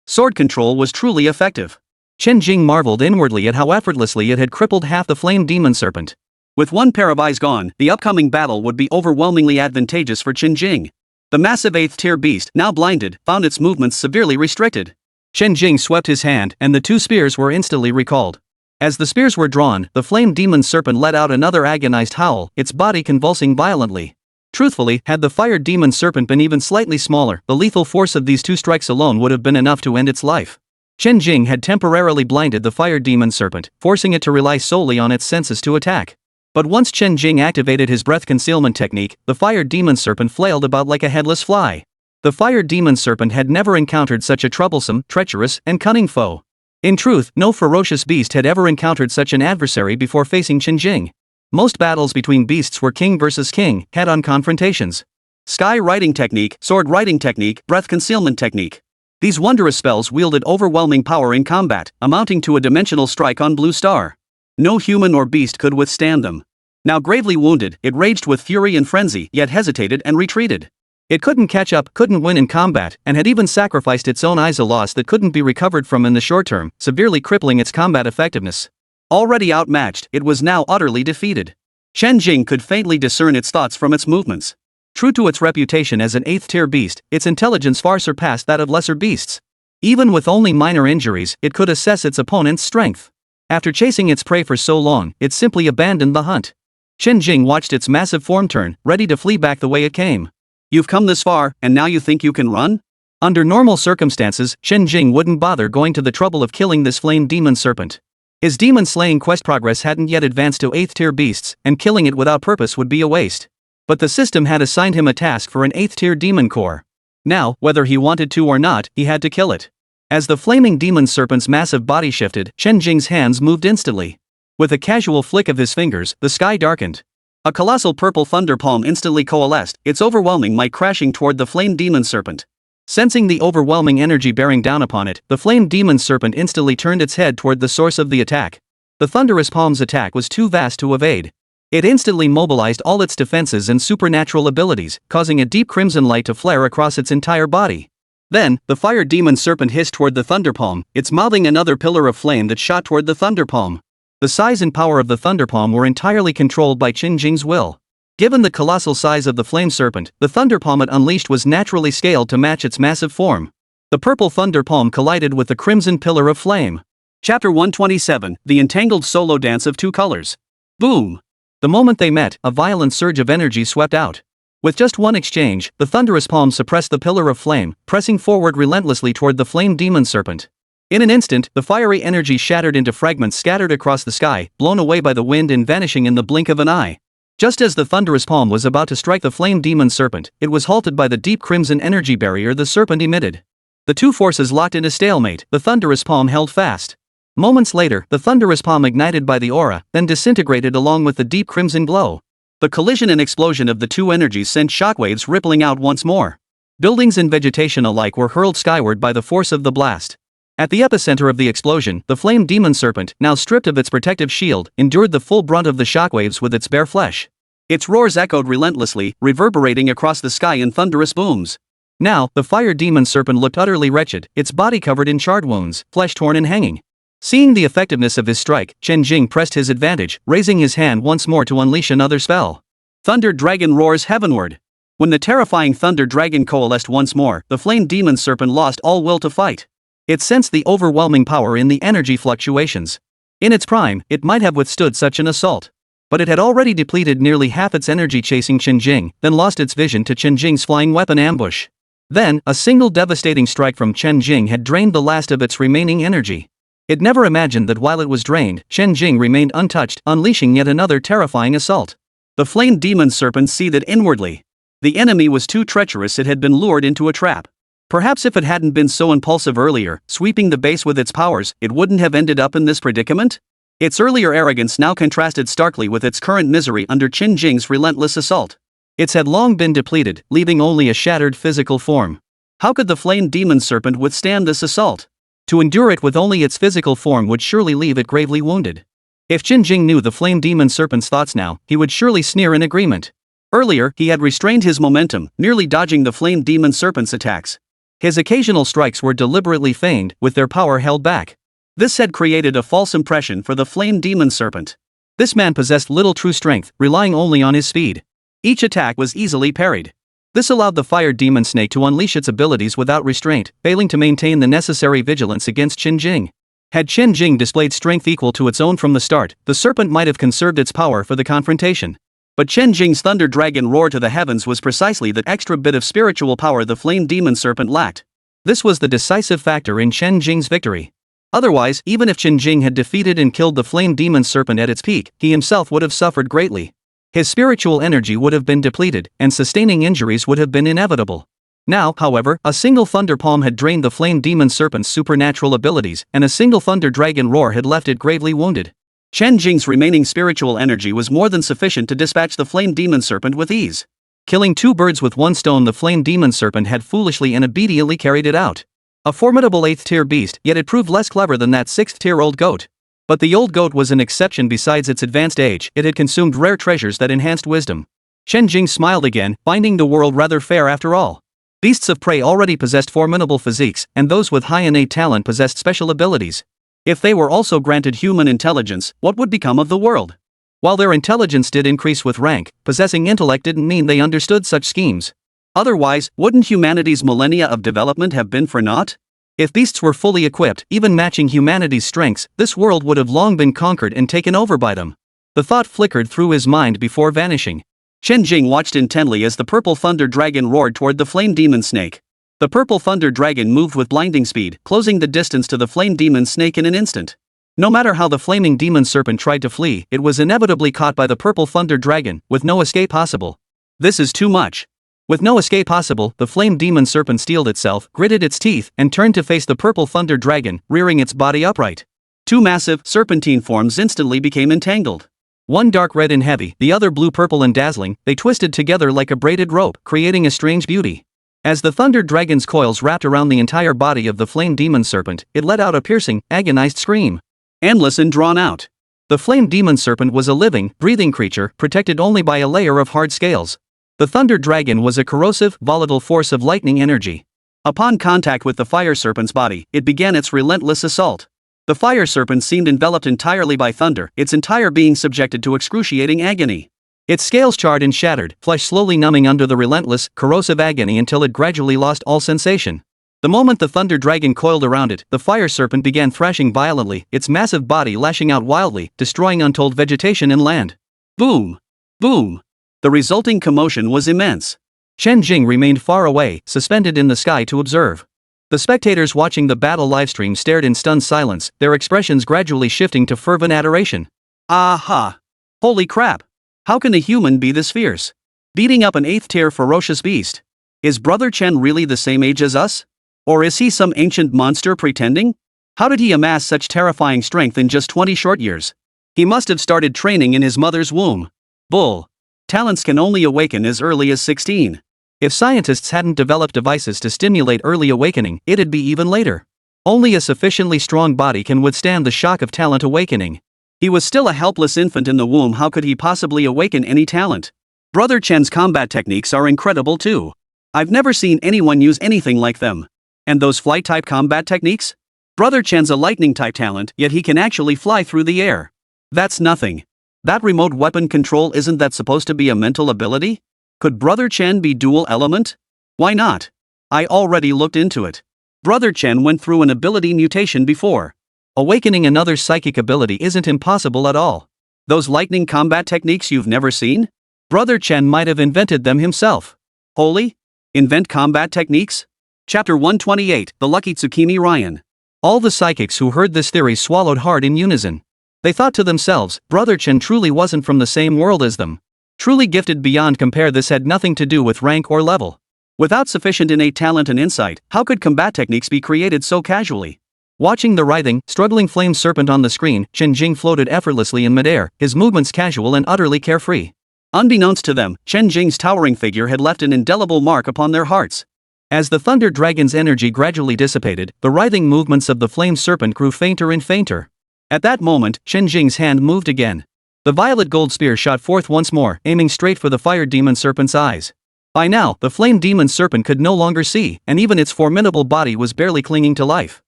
Sword control was truly effective. Chen Jing marveled inwardly at how effortlessly it had crippled half the flame demon serpent. With one pair of eyes gone, the upcoming battle would be overwhelmingly advantageous for Chen Jing. The massive 8th-tier beast, now blinded, found its movements severely restricted. Chen Jing swept his hand, and the two spears were instantly recalled. As the spears were drawn, the flame demon serpent let out another agonized howl, its body convulsing violently. Truthfully, had the fire demon serpent been even slightly smaller, the lethal force of these two strikes alone would have been enough to end its life. Chen Jing had temporarily blinded the fire demon serpent, forcing it to rely solely on its senses to attack. But once Chen Jing activated his breath concealment technique, the fire demon serpent flailed about like a headless fly. The fire demon serpent had never encountered such a troublesome, treacherous, and cunning foe. In truth, no ferocious beast had ever encountered such an adversary before facing Chen Jing. Most battles between beasts were king versus king, head-on confrontations. Sky riding technique, sword riding technique, breath concealment technique. These wondrous spells wielded overwhelming power in combat, amounting to a dimensional strike on Blue Star. No human or beast could withstand them. Now gravely wounded, it raged with fury and frenzy, yet hesitated and retreated. It couldn't catch up, couldn't win in combat, and had even sacrificed its own eyes, a loss that couldn't be recovered from in the short term, severely crippling its combat effectiveness. Already outmatched, it was now utterly defeated. Chen Jing could faintly discern its thoughts from its movements. True to its reputation as an 8th-tier beast, its intelligence far surpassed that of lesser beasts. Even with only minor injuries, it could assess its opponent's strength. After chasing its prey for so long, it simply abandoned the hunt. Chen Jing watched its massive form turn, ready to flee back the way it came. "You've come this far, and now you think you can run?" Under normal circumstances, Chen Jing wouldn't bother going to the trouble of killing this flame demon serpent. His demon-slaying quest progress hadn't yet advanced to 8th tier beasts, and killing it without purpose would be a waste. But the system had assigned him a task for an 8th tier demon core. Now, whether he wanted to or not, he had to kill it. As the flaming demon serpent's massive body shifted, Chen Jing's hands moved instantly. With a casual flick of his fingers, the sky darkened. A colossal purple thunder palm instantly coalesced, its overwhelming might crashing toward the flame demon serpent. Sensing the overwhelming energy bearing down upon it, the flame demon serpent instantly turned its head toward the source of the attack. The thunderous palm's attack was too vast to evade. It instantly mobilized all its defenses and supernatural abilities, causing a deep crimson light to flare across its entire body. Then, the fire demon serpent hissed toward the thunder palm, its mouthing another pillar of flame that shot toward the thunder palm. The size and power of the thunder palm were entirely controlled by Chen Jing's will. Given the colossal size of the flame serpent, the thunder palm it unleashed was naturally scaled to match its massive form. The purple thunder palm collided with the crimson pillar of flame. Chapter 127, The Entangled Solo Dance of Two Colors. Boom! The moment they met, a violent surge of energy swept out. With just one exchange, the thunderous palm suppressed the pillar of flame, pressing forward relentlessly toward the flame demon serpent. In an instant, the fiery energy shattered into fragments scattered across the sky, blown away by the wind and vanishing in the blink of an eye. Just as the thunderous palm was about to strike the flame demon serpent, it was halted by the deep crimson energy barrier the serpent emitted. The two forces locked in a stalemate, the thunderous palm held fast. Moments later, the thunderous palm ignited by the aura, then disintegrated along with the deep crimson glow. The collision and explosion of the two energies sent shockwaves rippling out once more. Buildings and vegetation alike were hurled skyward by the force of the blast. At the epicenter of the explosion, the flame demon serpent, now stripped of its protective shield, endured the full brunt of the shockwaves with its bare flesh. Its roars echoed relentlessly, reverberating across the sky in thunderous booms. Now, the fire demon serpent looked utterly wretched, its body covered in charred wounds, flesh torn and hanging. Seeing the effectiveness of his strike, Chen Jing pressed his advantage, raising his hand once more to unleash another spell. Thunder Dragon roars heavenward. When the terrifying Thunder Dragon coalesced once more, the flame demon serpent lost all will to fight. It sensed the overwhelming power in the energy fluctuations. In its prime, it might have withstood such an assault. But it had already depleted nearly half its energy chasing Chen Jing, then lost its vision to Chen Jing's flying weapon ambush. Then, a single devastating strike from Chen Jing had drained the last of its remaining energy. It never imagined that while it was drained, Chen Jing remained untouched, unleashing yet another terrifying assault. The flame demon serpent seethed inwardly. The enemy was too treacherous, it had been lured into a trap. Perhaps if it hadn't been so impulsive earlier, sweeping the base with its powers, it wouldn't have ended up in this predicament? Its earlier arrogance now contrasted starkly with its current misery under Chen Jing's relentless assault. Its had long been depleted, leaving only a shattered physical form. How could the flame demon serpent withstand this assault? To endure it with only its physical form would surely leave it gravely wounded. If Chen Jing knew the flame demon serpent's thoughts now, he would surely sneer in agreement. Earlier, he had restrained his momentum, merely dodging the flame demon serpent's attacks. His occasional strikes were deliberately feigned, with their power held back. This had created a false impression for the flame demon serpent. This man possessed little true strength, relying only on his speed. Each attack was easily parried. This allowed the fire demon snake to unleash its abilities without restraint, failing to maintain the necessary vigilance against Chen Jing. Had Chen Jing displayed strength equal to its own from the start, the serpent might have conserved its power for the confrontation. But Chen Jing's thunder dragon roar to the heavens was precisely that extra bit of spiritual power the flame demon serpent lacked. This was the decisive factor in Chen Jing's victory. Otherwise, even if Chen Jing had defeated and killed the flame demon serpent at its peak, he himself would have suffered greatly. His spiritual energy would have been depleted, and sustaining injuries would have been inevitable. Now, however, a single thunder palm had drained the flame demon serpent's supernatural abilities, and a single thunder dragon roar had left it gravely wounded. Chen Jing's remaining spiritual energy was more than sufficient to dispatch the flame demon serpent with ease. Killing two birds with one stone, the flame demon serpent had foolishly and obediently carried it out. A formidable 8th tier beast, yet it proved less clever than that 6th tier old goat. But the old goat was an exception. Besides its advanced age, it had consumed rare treasures that enhanced wisdom. Chen Jing smiled again, finding the world rather fair after all. Beasts of prey already possessed formidable physiques, and those with high innate talent possessed special abilities. If they were also granted human intelligence, what would become of the world? While their intelligence did increase with rank, possessing intellect didn't mean they understood such schemes. Otherwise, wouldn't humanity's millennia of development have been for naught? If beasts were fully equipped, even matching humanity's strengths, this world would have long been conquered and taken over by them. The thought flickered through his mind before vanishing. Chen Jing watched intently as the purple thunder dragon roared toward the flame demon snake. The purple thunder dragon moved with blinding speed, closing the distance to the flame demon snake in an instant. No matter how the flaming demon serpent tried to flee, it was inevitably caught by the purple thunder dragon, with no escape possible. This is too much. With no escape possible, the flame demon serpent steeled itself, gritted its teeth, and turned to face the purple thunder dragon, rearing its body upright. Two massive, serpentine forms instantly became entangled. One dark red and heavy, the other blue-purple and dazzling, they twisted together like a braided rope, creating a strange beauty. As the thunder dragon's coils wrapped around the entire body of the flame demon serpent, it let out a piercing, agonized scream. Endless and drawn out. The flame demon serpent was a living, breathing creature, protected only by a layer of hard scales. The thunder dragon was a corrosive, volatile force of lightning energy. Upon contact with the fire serpent's body, it began its relentless assault. The fire serpent seemed enveloped entirely by thunder, its entire being subjected to excruciating agony. Its scales charred and shattered, flesh slowly numbing under the relentless, corrosive agony until it gradually lost all sensation. The moment the thunder dragon coiled around it, the fire serpent began thrashing violently, its massive body lashing out wildly, destroying untold vegetation and land. Boom! Boom! The resulting commotion was immense. Chen Jing remained far away, suspended in the sky to observe. The spectators watching the battle livestream stared in stunned silence, their expressions gradually shifting to fervent adoration. Aha! Holy crap! How can a human be this fierce? Beating up an 8th-tier ferocious beast. Is Brother Chen really the same age as us? Or is he some ancient monster pretending? How did he amass such terrifying strength in just 20 short years? He must have started training in his mother's womb. Bull. Talents can only awaken as early as 16. If scientists hadn't developed devices to stimulate early awakening, it'd be even later. Only a sufficiently strong body can withstand the shock of talent awakening. He was still a helpless infant in the womb. How could he possibly awaken any talent? Brother Chen's combat techniques are incredible too. I've never seen anyone use anything like them. And those flight-type combat techniques? Brother Chen's a lightning-type talent, yet he can actually fly through the air. That's nothing. That remote weapon control, isn't that supposed to be a mental ability? Could Brother Chen be dual element? Why not? I already looked into it. Brother Chen went through an ability mutation before. Awakening another psychic ability isn't impossible at all. Those lightning combat techniques you've never seen? Brother Chen might have invented them himself. Holy? Invent combat techniques? Chapter 128, The Lucky Tsukimi Ryan. All the psychics who heard this theory swallowed hard in unison. They thought to themselves, Brother Chen truly wasn't from the same world as them. Truly gifted beyond compare. This had nothing to do with rank or level. Without sufficient innate talent and insight, how could combat techniques be created so casually? Watching the writhing, struggling flame serpent on the screen, Chen Jing floated effortlessly in midair, his movements casual and utterly carefree. Unbeknownst to them, Chen Jing's towering figure had left an indelible mark upon their hearts. As the thunder dragon's energy gradually dissipated, the writhing movements of the flame serpent grew fainter and fainter. At that moment, Chen Jing's hand moved again. The violet gold spear shot forth once more, aiming straight for the fire demon serpent's eyes. By now, the flame demon serpent could no longer see, and even its formidable body was barely clinging to life.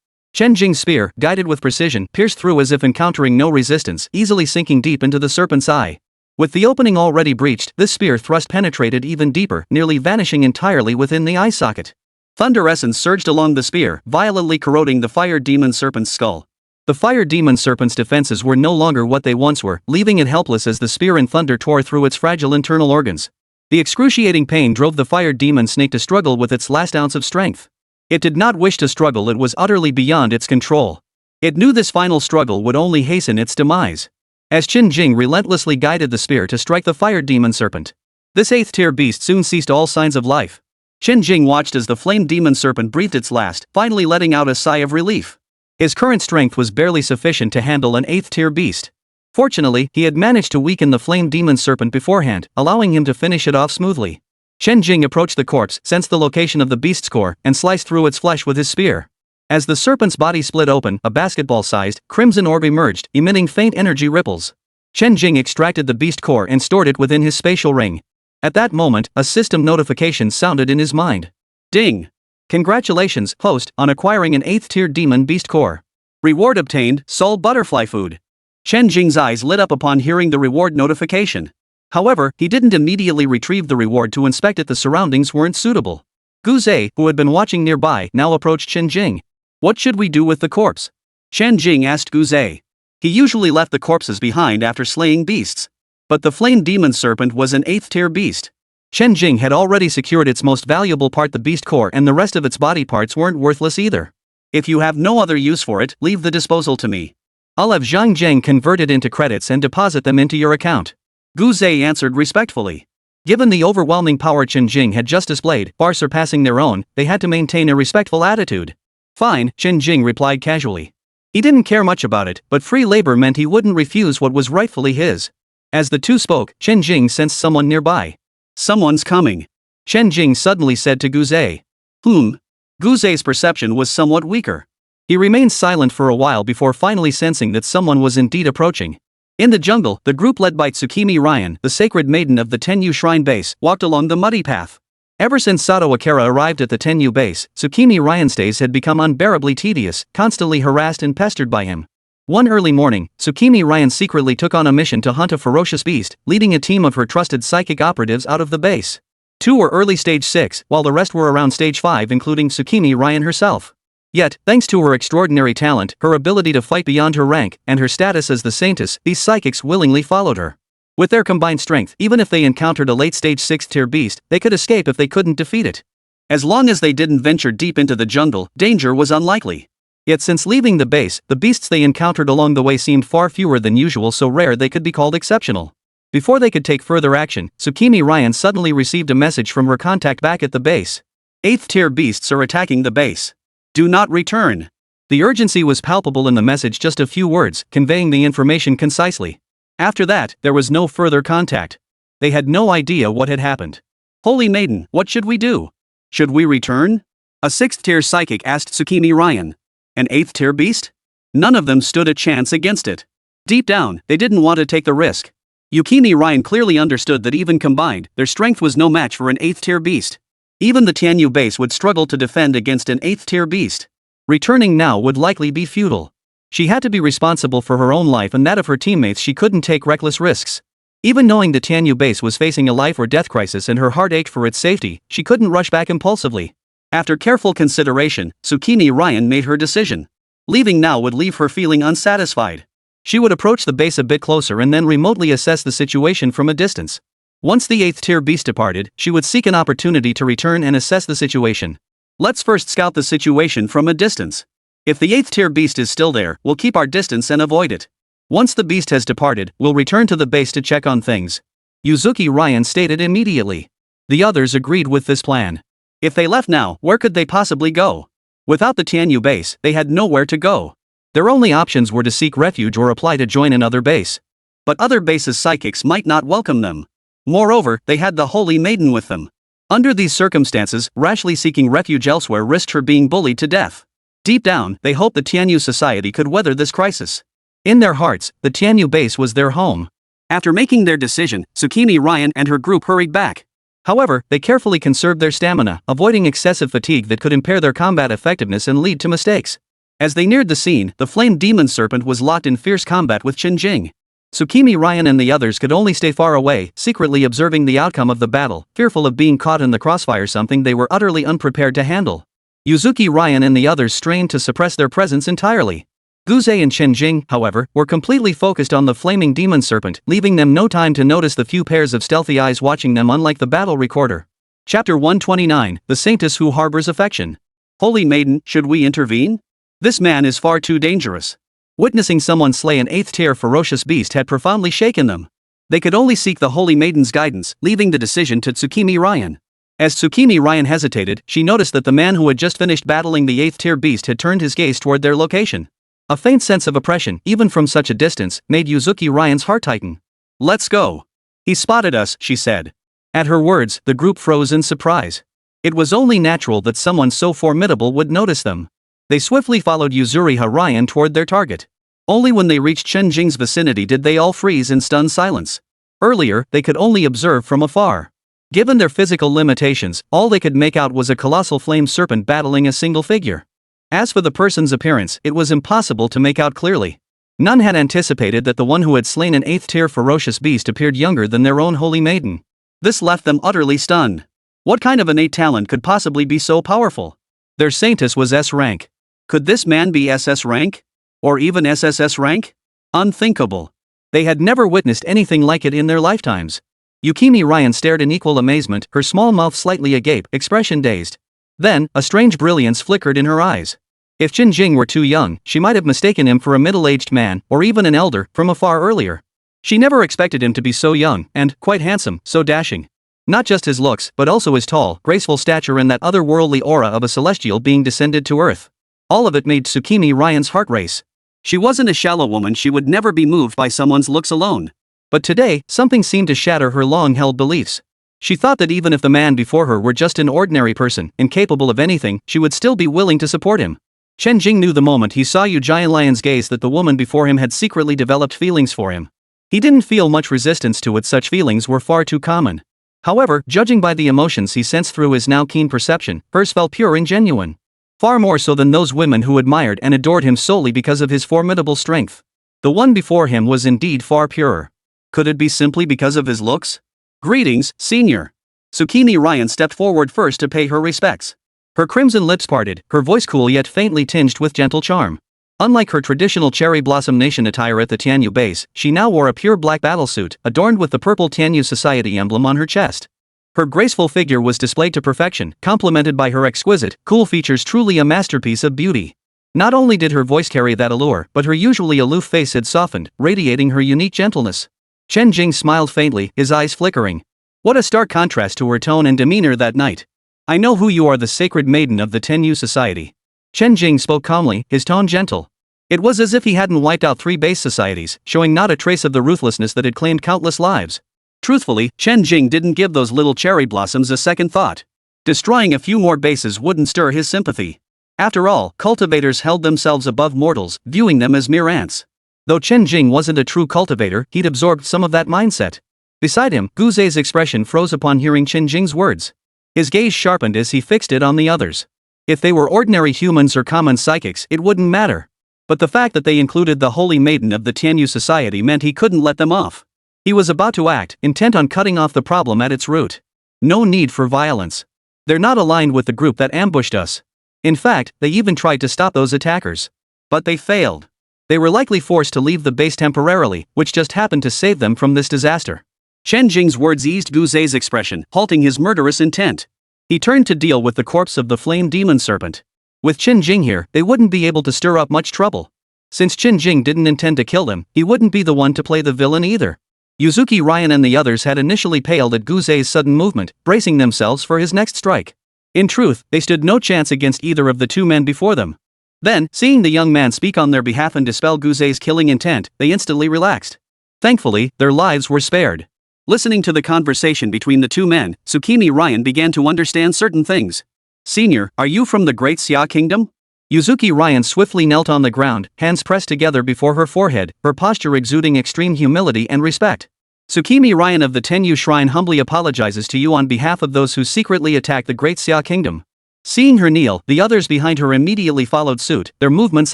Chen Jing's spear, guided with precision, pierced through as if encountering no resistance, easily sinking deep into the serpent's eye. With the opening already breached, this spear thrust penetrated even deeper, nearly vanishing entirely within the eye socket. Thunder essence surged along the spear, violently corroding the fire demon serpent's skull. The fire demon serpent's defenses were no longer what they once were, leaving it helpless as the spear and thunder tore through its fragile internal organs. The excruciating pain drove the fire demon snake to struggle with its last ounce of strength. It did not wish to struggle. It was utterly beyond its control. It knew this final struggle would only hasten its demise. As Chen Jing relentlessly guided the spear to strike the fire demon serpent, this 8th-tier beast soon ceased all signs of life. Chen Jing watched as the flame demon serpent breathed its last, finally letting out a sigh of relief. His current strength was barely sufficient to handle an 8th-tier beast. Fortunately, he had managed to weaken the flame demon serpent beforehand, allowing him to finish it off smoothly. Chen Jing approached the corpse, sensed the location of the beast's core, and sliced through its flesh with his spear. As the serpent's body split open, a basketball-sized, crimson orb emerged, emitting faint energy ripples. Chen Jing extracted the beast core and stored it within his spatial ring. At that moment, a system notification sounded in his mind. Ding! Congratulations, host, on acquiring an 8th-tier demon beast core. Reward obtained, Soul Butterfly Food. Chen Jing's eyes lit up upon hearing the reward notification. However, he didn't immediately retrieve the reward to inspect it. The surroundings weren't suitable. Gu Zhe, who had been watching nearby, now approached Chen Jing. What should we do with the corpse? Chen Jing asked Gu Zhe. He usually left the corpses behind after slaying beasts. But the flame demon serpent was an 8th-tier beast. Chen Jing had already secured its most valuable part, the beast core, and the rest of its body parts weren't worthless either. If you have no other use for it, leave the disposal to me. I'll have Zhang Zheng convert it into credits and deposit them into your account. Gu Zhe answered respectfully. Given the overwhelming power Chen Jing had just displayed, far surpassing their own, they had to maintain a respectful attitude. Fine, Chen Jing replied casually. He didn't care much about it, but free labor meant he wouldn't refuse what was rightfully his. As the two spoke, Chen Jing sensed someone nearby. Someone's coming, Chen Jing suddenly said to Gu Zhe. Gu Zhe's perception was somewhat weaker. He remained silent for a while before finally sensing that someone was indeed approaching. In the jungle, the group led by Tsukimi Ryan, the sacred maiden of the Tenyu Shrine base, walked along the muddy path. Ever since Sato Akira arrived at the Tenyu base, Tsukimi Ryan's days had become unbearably tedious, constantly harassed and pestered by him. One early morning, Tsukimi Ryan secretly took on a mission to hunt a ferocious beast, leading a team of her trusted psychic operatives out of the base. 2 were early stage 6, while the rest were around stage 5, including Tsukimi Ryan herself. Yet, thanks to her extraordinary talent, her ability to fight beyond her rank, and her status as the saintess, these psychics willingly followed her. With their combined strength, even if they encountered a late stage 6th tier beast, they could escape if they couldn't defeat it. As long as they didn't venture deep into the jungle, danger was unlikely. Yet since leaving the base, the beasts they encountered along the way seemed far fewer than usual, so rare they could be called exceptional. Before they could take further action, Tsukimi Ryan suddenly received a message from her contact back at the base. 8th tier beasts are attacking the base. Do not return. The urgency was palpable in the message, just a few words, conveying the information concisely. After that, there was no further contact. They had no idea what had happened. Holy Maiden, what should we do? Should we return? A 6th tier psychic asked Tsukimi Ryan. An 8th tier beast? None of them stood a chance against it. Deep down, they didn't want to take the risk. Tsukimi Ryan clearly understood that even combined, their strength was no match for an 8th tier beast. Even the Tianyu base would struggle to defend against an 8th tier beast. Returning now would likely be futile. She had to be responsible for her own life and that of her teammates. She couldn't take reckless risks. Even knowing the Tianyu base was facing a life or death crisis and her heart ached for its safety, she couldn't rush back impulsively. After careful consideration, Tsukimi Ryan made her decision. Leaving now would leave her feeling unsatisfied. She would approach the base a bit closer and then remotely assess the situation from a distance. Once the 8th tier beast departed, she would seek an opportunity to return and assess the situation. Let's first scout the situation from a distance. If the 8th tier beast is still there, we'll keep our distance and avoid it. Once the beast has departed, we'll return to the base to check on things. Yuzuki Ryan stated immediately. The others agreed with this plan. If they left now, where could they possibly go? Without the Tianyu base, they had nowhere to go. Their only options were to seek refuge or apply to join another base. But other bases' psychics might not welcome them. Moreover, they had the Holy Maiden with them. Under these circumstances, rashly seeking refuge elsewhere risked her being bullied to death. Deep down, they hoped the Tianyu society could weather this crisis. In their hearts, the Tianyu base was their home. After making their decision, Tsukimi Ryan and her group hurried back. However, they carefully conserved their stamina, avoiding excessive fatigue that could impair their combat effectiveness and lead to mistakes. As they neared the scene, the flame demon serpent was locked in fierce combat with Chen Jing. Tsukimi Ryan and the others could only stay far away, secretly observing the outcome of the battle, fearful of being caught in the crossfire, something they were utterly unprepared to handle. Yuzuki Ryan and the others strained to suppress their presence entirely. Gu Zhe and Chen Jing, however, were completely focused on the flaming demon serpent, leaving them no time to notice the few pairs of stealthy eyes watching them, unlike the battle recorder. Chapter 129, The Saintess Who Harbors Affection. Holy Maiden, should we intervene? This man is far too dangerous. Witnessing someone slay an 8th tier ferocious beast had profoundly shaken them. They could only seek the Holy Maiden's guidance, leaving the decision to Tsukimi Ryan. As Tsukimi Ryan hesitated, she noticed that the man who had just finished battling the 8th tier beast had turned his gaze toward their location. A faint sense of oppression, even from such a distance, made Yuzuki Ryan's heart tighten. Let's go. He spotted us, she said. At her words, the group froze in surprise. It was only natural that someone so formidable would notice them. They swiftly followed Yuzuriha Ryan toward their target. Only when they reached Chen Jing's vicinity did they all freeze in stunned silence. Earlier, they could only observe from afar. Given their physical limitations, all they could make out was a colossal flame serpent battling a single figure. As for the person's appearance, it was impossible to make out clearly. None had anticipated that the one who had slain an 8th tier ferocious beast appeared younger than their own Holy Maiden. This left them utterly stunned. What kind of innate talent could possibly be so powerful? Their saintess was S rank. Could this man be SS rank? Or even SSS rank? Unthinkable. They had never witnessed anything like it in their lifetimes. Yukimi Ryan stared in equal amazement, her small mouth slightly agape, expression dazed. Then, a strange brilliance flickered in her eyes. If Chen Jing were too young, she might have mistaken him for a middle-aged man, or even an elder, from afar earlier. She never expected him to be so young, and, quite handsome, so dashing. Not just his looks, but also his tall, graceful stature and that otherworldly aura of a celestial being descended to earth. All of it made Tsukimi Ryan's heart race. She wasn't a shallow woman, she would never be moved by someone's looks alone. But today, something seemed to shatter her long-held beliefs. She thought that even if the man before her were just an ordinary person, incapable of anything, she would still be willing to support him. Chen Jing knew the moment he saw Yu Jianlian's gaze that the woman before him had secretly developed feelings for him. He didn't feel much resistance to it, such feelings were far too common. However, judging by the emotions he sensed through his now keen perception, hers felt pure and genuine. Far more so than those women who admired and adored him solely because of his formidable strength. The one before him was indeed far purer. Could it be simply because of his looks? Greetings, senior. Tsukimi Ryan stepped forward first to pay her respects. Her crimson lips parted, her voice cool yet faintly tinged with gentle charm. Unlike her traditional cherry blossom nation attire at the Tianyu base, she now wore a pure black battlesuit, adorned with the purple Tianyu Society emblem on her chest. Her graceful figure was displayed to perfection, complemented by her exquisite, cool features, truly a masterpiece of beauty. Not only did her voice carry that allure, but her usually aloof face had softened, radiating her unique gentleness. Chen Jing smiled faintly, his eyes flickering. What a stark contrast to her tone and demeanor that night. I know who you are, the sacred maiden of the Tianyu Society. Chen Jing spoke calmly, his tone gentle. It was as if he hadn't wiped out 3 base societies, showing not a trace of the ruthlessness that had claimed countless lives. Truthfully, Chen Jing didn't give those little cherry blossoms a second thought. Destroying a few more bases wouldn't stir his sympathy. After all, cultivators held themselves above mortals, viewing them as mere ants. Though Chen Jing wasn't a true cultivator, he'd absorbed some of that mindset. Beside him, Guzei's expression froze upon hearing Chen Jing's words. His gaze sharpened as he fixed it on the others. If they were ordinary humans or common psychics, it wouldn't matter. But the fact that they included the holy maiden of the Tianyu Society meant he couldn't let them off. He was about to act, intent on cutting off the problem at its root. No need for violence. They're not aligned with the group that ambushed us. In fact, they even tried to stop those attackers. But they failed. They were likely forced to leave the base temporarily, which just happened to save them from this disaster. Chen Jing's words eased Guzei's expression, halting his murderous intent. He turned to deal with the corpse of the flame demon serpent. With Chen Jing here, they wouldn't be able to stir up much trouble. Since Chen Jing didn't intend to kill him, he wouldn't be the one to play the villain either. Yuzuki Ryan and the others had initially paled at Guzei's sudden movement, bracing themselves for his next strike. In truth, they stood no chance against either of the 2 men before them. Then, seeing the young man speak on their behalf and dispel Guzei's killing intent, they instantly relaxed. Thankfully, their lives were spared. Listening to the conversation between the 2 men, Tsukimi Ryan began to understand certain things. Senior, are you from the Great Xia Kingdom? Yuzuki Ryan swiftly knelt on the ground, hands pressed together before her forehead, her posture exuding extreme humility and respect. Tsukimi Ryan of the Tenyu Shrine humbly apologizes to you on behalf of those who secretly attacked the Great Xia Kingdom. Seeing her kneel, the others behind her immediately followed suit, their movements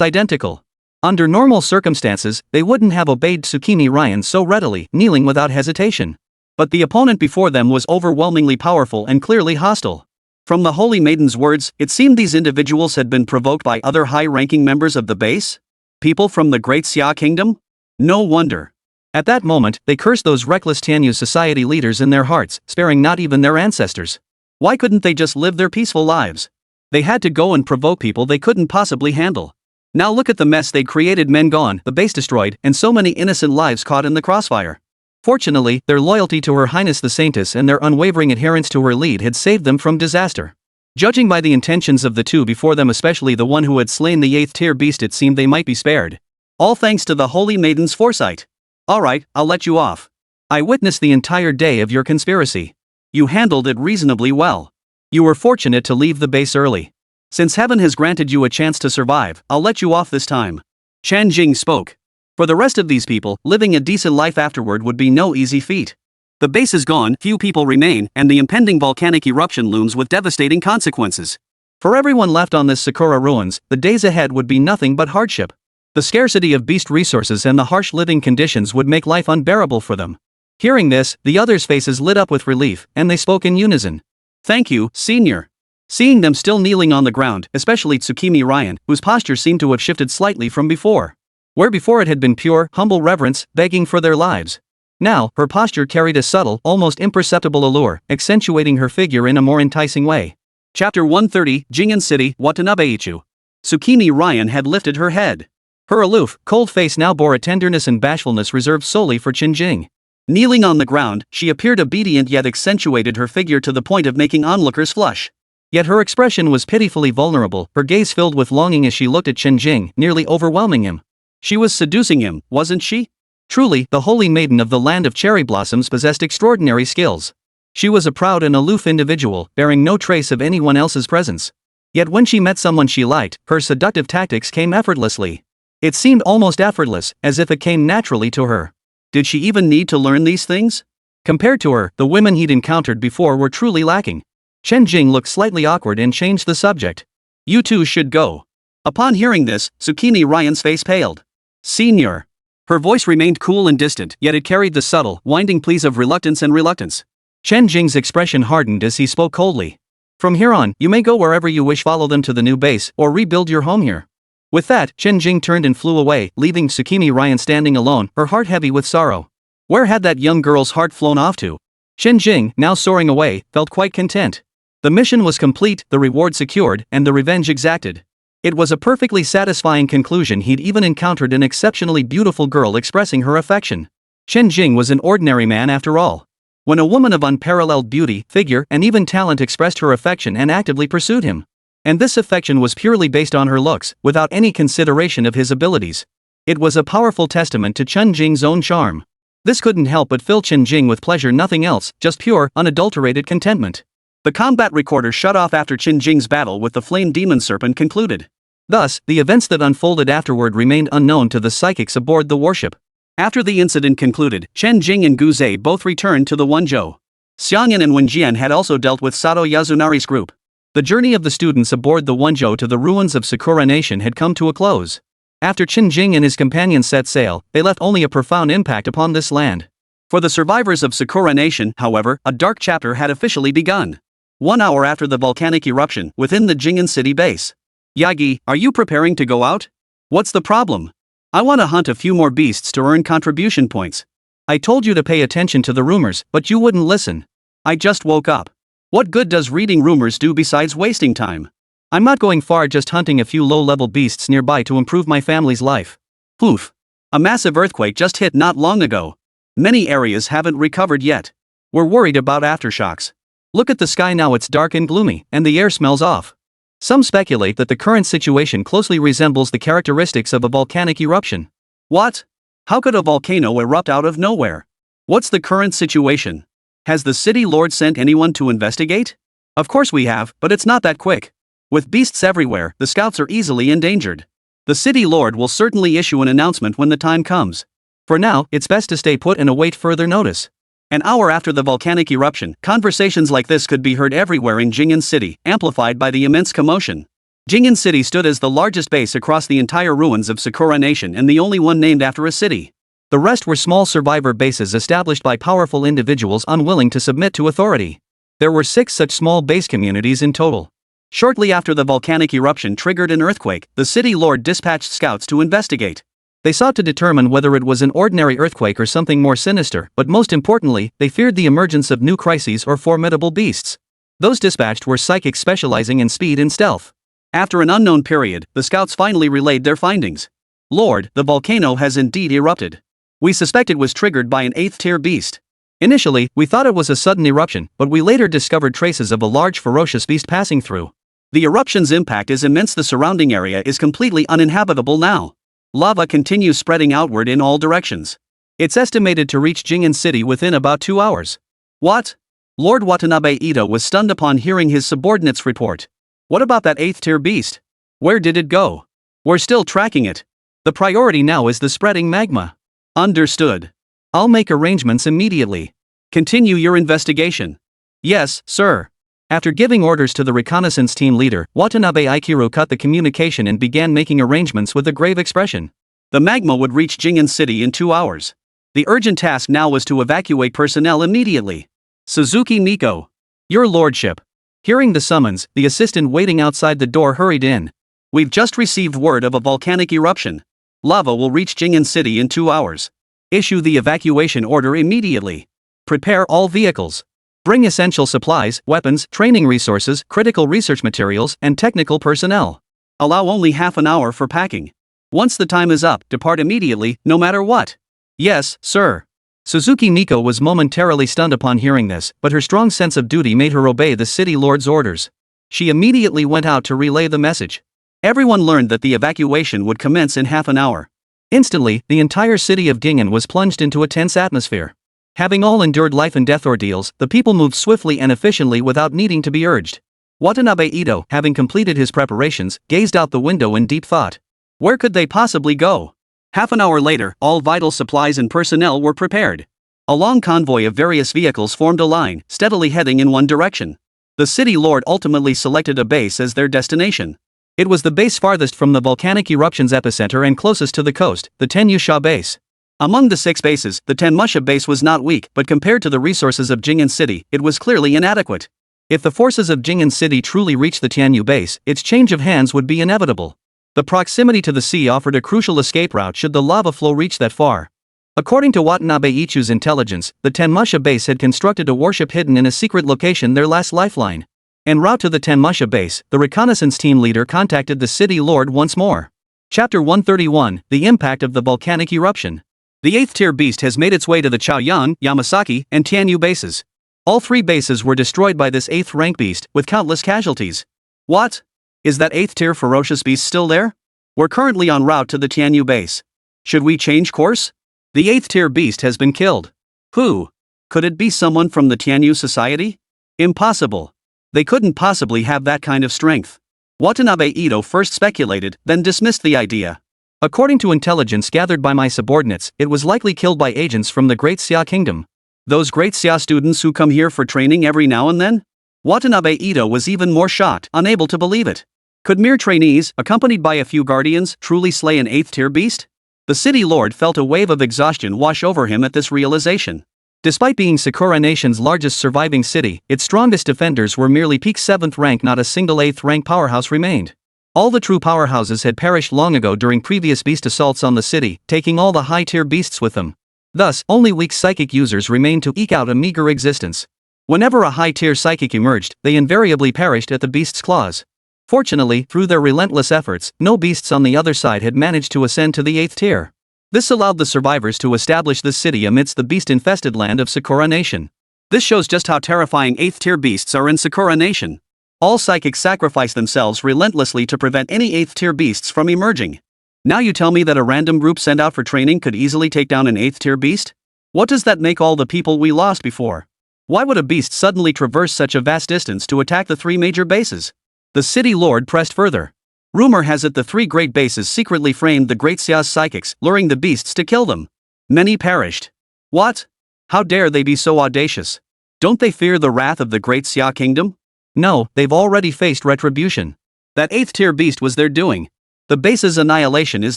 identical. Under normal circumstances, they wouldn't have obeyed Tsukimi Ryan so readily, kneeling without hesitation. But the opponent before them was overwhelmingly powerful and clearly hostile. From the Holy Maiden's words, it seemed these individuals had been provoked by other high-ranking members of the base? People from the Great Xia Kingdom? No wonder. At that moment, they cursed those reckless Tianyu Society leaders in their hearts, sparing not even their ancestors. Why couldn't they just live their peaceful lives? They had to go and provoke people they couldn't possibly handle. Now look at the mess they'd created, men gone, the base destroyed, and so many innocent lives caught in the crossfire. Fortunately, their loyalty to Her Highness the Saintess and their unwavering adherence to her lead had saved them from disaster. Judging by the intentions of the 2 before them, especially the one who had slain the 8th tier beast, it seemed they might be spared. All thanks to the Holy Maiden's foresight. Alright, I'll let you off. I witnessed the entire day of your conspiracy. You handled it reasonably well. You were fortunate to leave the base early. Since heaven has granted you a chance to survive, I'll let you off this time. Chen Jing spoke. For the rest of these people, living a decent life afterward would be no easy feat. The base is gone, few people remain, and the impending volcanic eruption looms with devastating consequences. For everyone left on this Sakura ruins, the days ahead would be nothing but hardship. The scarcity of beast resources and the harsh living conditions would make life unbearable for them. Hearing this, the others' faces lit up with relief, and they spoke in unison. Thank you, senior. Seeing them still kneeling on the ground, especially Tsukimi Ryan, whose posture seemed to have shifted slightly from before. Where before it had been pure, humble reverence, begging for their lives. Now, her posture carried a subtle, almost imperceptible allure, accentuating her figure in a more enticing way. Chapter 130, Jingen City, Watanabe-ichu. Tsukimi Ryan had lifted her head. Her aloof, cold face now bore a tenderness and bashfulness reserved solely for Chen Jing. Kneeling on the ground, she appeared obedient yet accentuated her figure to the point of making onlookers flush. Yet her expression was pitifully vulnerable, her gaze filled with longing as she looked at Chen Jing, nearly overwhelming him. She was seducing him, wasn't she? Truly, the holy maiden of the land of cherry blossoms possessed extraordinary skills. She was a proud and aloof individual, bearing no trace of anyone else's presence. Yet when she met someone she liked, her seductive tactics came effortlessly. It seemed almost effortless, as if it came naturally to her. Did she even need to learn these things? Compared to her, the women he'd encountered before were truly lacking. Chen Jing looked slightly awkward and changed the subject. You two should go. Upon hearing this, Tsukimi Ryan's face paled. Senior. Her voice remained cool and distant, yet it carried the subtle, winding pleas of reluctance and reluctance. Chen Jing's expression hardened as he spoke coldly. From here on, you may go wherever you wish, follow them to the new base, or rebuild your home here. With that, Chen Jing turned and flew away, leaving Tsukimi Ryan standing alone, her heart heavy with sorrow. Where had that young girl's heart flown off to? Chen Jing, now soaring away, felt quite content. The mission was complete, the reward secured, and the revenge exacted. It was a perfectly satisfying conclusion. He'd even encountered an exceptionally beautiful girl expressing her affection. Chen Jing was an ordinary man after all. When a woman of unparalleled beauty, figure, and even talent expressed her affection and actively pursued him. And this affection was purely based on her looks, without any consideration of his abilities. It was a powerful testament to Chen Jing's own charm. This couldn't help but fill Chen Jing with pleasure, nothing else, just pure, unadulterated contentment. The combat recorder shut off after Chen Jing's battle with the flame demon serpent concluded. Thus, the events that unfolded afterward remained unknown to the psychics aboard the warship. After the incident concluded, Chen Jing and Gu Zhe both returned to the Wenzhou. Xiangyan and Wenjian had also dealt with Sato Yazunari's group. The journey of the students aboard the Wenzhou to the ruins of Sakura Nation had come to a close. After Chen Jing and his companions set sail, they left only a profound impact upon this land. For the survivors of Sakura Nation, however, a dark chapter had officially begun. 1 hour after the volcanic eruption, within the Jingen City base. Yagi, are you preparing to go out? What's the problem? I want to hunt a few more beasts to earn contribution points. I told you to pay attention to the rumors, but you wouldn't listen. I just woke up. What good does reading rumors do besides wasting time? I'm not going far, just hunting a few low-level beasts nearby to improve my family's life. Poof. A massive earthquake just hit not long ago. Many areas haven't recovered yet. We're worried about aftershocks. Look at the sky now, it's dark and gloomy, and the air smells off. Some speculate that the current situation closely resembles the characteristics of a volcanic eruption. What? How could a volcano erupt out of nowhere? What's the current situation? Has the city lord sent anyone to investigate? Of course we have, but it's not that quick. With beasts everywhere, the scouts are easily endangered. The city lord will certainly issue an announcement when the time comes. For now, it's best to stay put and await further notice. An hour after the volcanic eruption, conversations like this could be heard everywhere in Jingen City, amplified by the immense commotion. Jingen City stood as the largest base across the entire ruins of Sakura Nation and the only one named after a city. The rest were small survivor bases established by powerful individuals unwilling to submit to authority. There were 6 such small base communities in total. Shortly after the volcanic eruption triggered an earthquake, the city lord dispatched scouts to investigate. They sought to determine whether it was an ordinary earthquake or something more sinister, but most importantly, they feared the emergence of new crises or formidable beasts. Those dispatched were psychics specializing in speed and stealth. After an unknown period, the scouts finally relayed their findings. Lord, the volcano has indeed erupted. We suspect it was triggered by an 8th-tier beast. Initially, we thought it was a sudden eruption, but we later discovered traces of a large ferocious beast passing through. The eruption's impact is immense. The surrounding area is completely uninhabitable now. Lava continues spreading outward in all directions. It's estimated to reach Jingen City within about 2 hours. What? Lord Watanabe Ito was stunned upon hearing his subordinate's report. What about that 8th-tier beast? Where did it go? We're still tracking it. The priority now is the spreading magma. Understood. I'll make arrangements immediately. Continue your investigation. Yes, sir. After giving orders to the reconnaissance team leader, Watanabe Ikiru cut the communication and began making arrangements with a grave expression. The magma would reach Jingen City in 2 hours. The urgent task now was to evacuate personnel immediately. Suzuki Miko. Your lordship. Hearing the summons, the assistant waiting outside the door hurried in. We've just received word of a volcanic eruption. Lava will reach Jingen City in 2 hours. Issue the evacuation order immediately. Prepare all vehicles. Bring essential supplies, weapons, training resources, critical research materials, and technical personnel. Allow only half an hour for packing. Once the time is up, depart immediately, no matter what. Yes, sir. Suzuki Miko was momentarily stunned upon hearing this, but her strong sense of duty made her obey the city lord's orders. She immediately went out to relay the message. Everyone learned that the evacuation would commence in half an hour. Instantly, the entire city of Gingen was plunged into a tense atmosphere. Having all endured life and death ordeals, the people moved swiftly and efficiently without needing to be urged. Watanabe Ito, having completed his preparations, gazed out the window in deep thought. Where could they possibly go? Half an hour later, all vital supplies and personnel were prepared. A long convoy of various vehicles formed a line, steadily heading in one direction. The city lord ultimately selected a base as their destination. It was the base farthest from the volcanic eruption's epicenter and closest to the coast, the Tenyusha base. Among the 6 bases, the Tenmusha base was not weak, but compared to the resources of Jingen City, it was clearly inadequate. If the forces of Jingen City truly reached the Tianyu base, its change of hands would be inevitable. The proximity to the sea offered a crucial escape route should the lava flow reach that far. According to Watanabe Ichu's intelligence, the Tenmusha base had constructed a warship hidden in a secret location, their last lifeline. En route to the Tenmusha base, the reconnaissance team leader contacted the city lord once more. Chapter 131, The Impact of the Volcanic Eruption. The 8th tier beast has made its way to the Chaoyang, Yamasaki, and Tianyu bases. All 3 bases were destroyed by this 8th rank beast, with countless casualties. What? Is that 8th tier ferocious beast still there? We're currently en route to the Tianyu base. Should we change course? The 8th tier beast has been killed. Who? Could it be someone from the Tianyu society? Impossible. They couldn't possibly have that kind of strength. Watanabe Ito first speculated, then dismissed the idea. According to intelligence gathered by my subordinates, it was likely killed by agents from the Great Xia Kingdom. Those Great Xia students who come here for training every now and then? Watanabe Ito was even more shocked, unable to believe it. Could mere trainees, accompanied by a few guardians, truly slay an 8th tier beast? The city lord felt a wave of exhaustion wash over him at this realization. Despite being Sakura Nation's largest surviving city, its strongest defenders were merely peak 7th rank, not a single 8th rank powerhouse remained. All the true powerhouses had perished long ago during previous beast assaults on the city, taking all the high-tier beasts with them. Thus, only weak psychic users remained to eke out a meager existence. Whenever a high-tier psychic emerged, they invariably perished at the beast's claws. Fortunately, through their relentless efforts, no beasts on the other side had managed to ascend to the 8th tier. This allowed the survivors to establish the city amidst the beast-infested land of Sakura Nation. This shows just how terrifying 8th tier beasts are in Sakura Nation. All psychics sacrifice themselves relentlessly to prevent any 8th tier beasts from emerging. Now you tell me that a random group sent out for training could easily take down an 8th tier beast? What does that make all the people we lost before? Why would a beast suddenly traverse such a vast distance to attack the 3 major bases? The city lord pressed further. Rumor has it the 3 great bases secretly framed the Great Xia's psychics, luring the beasts to kill them. Many perished. What? How dare they be so audacious? Don't they fear the wrath of the Great Xia Kingdom? No, they've already faced retribution. That 8th tier beast was their doing. The base's annihilation is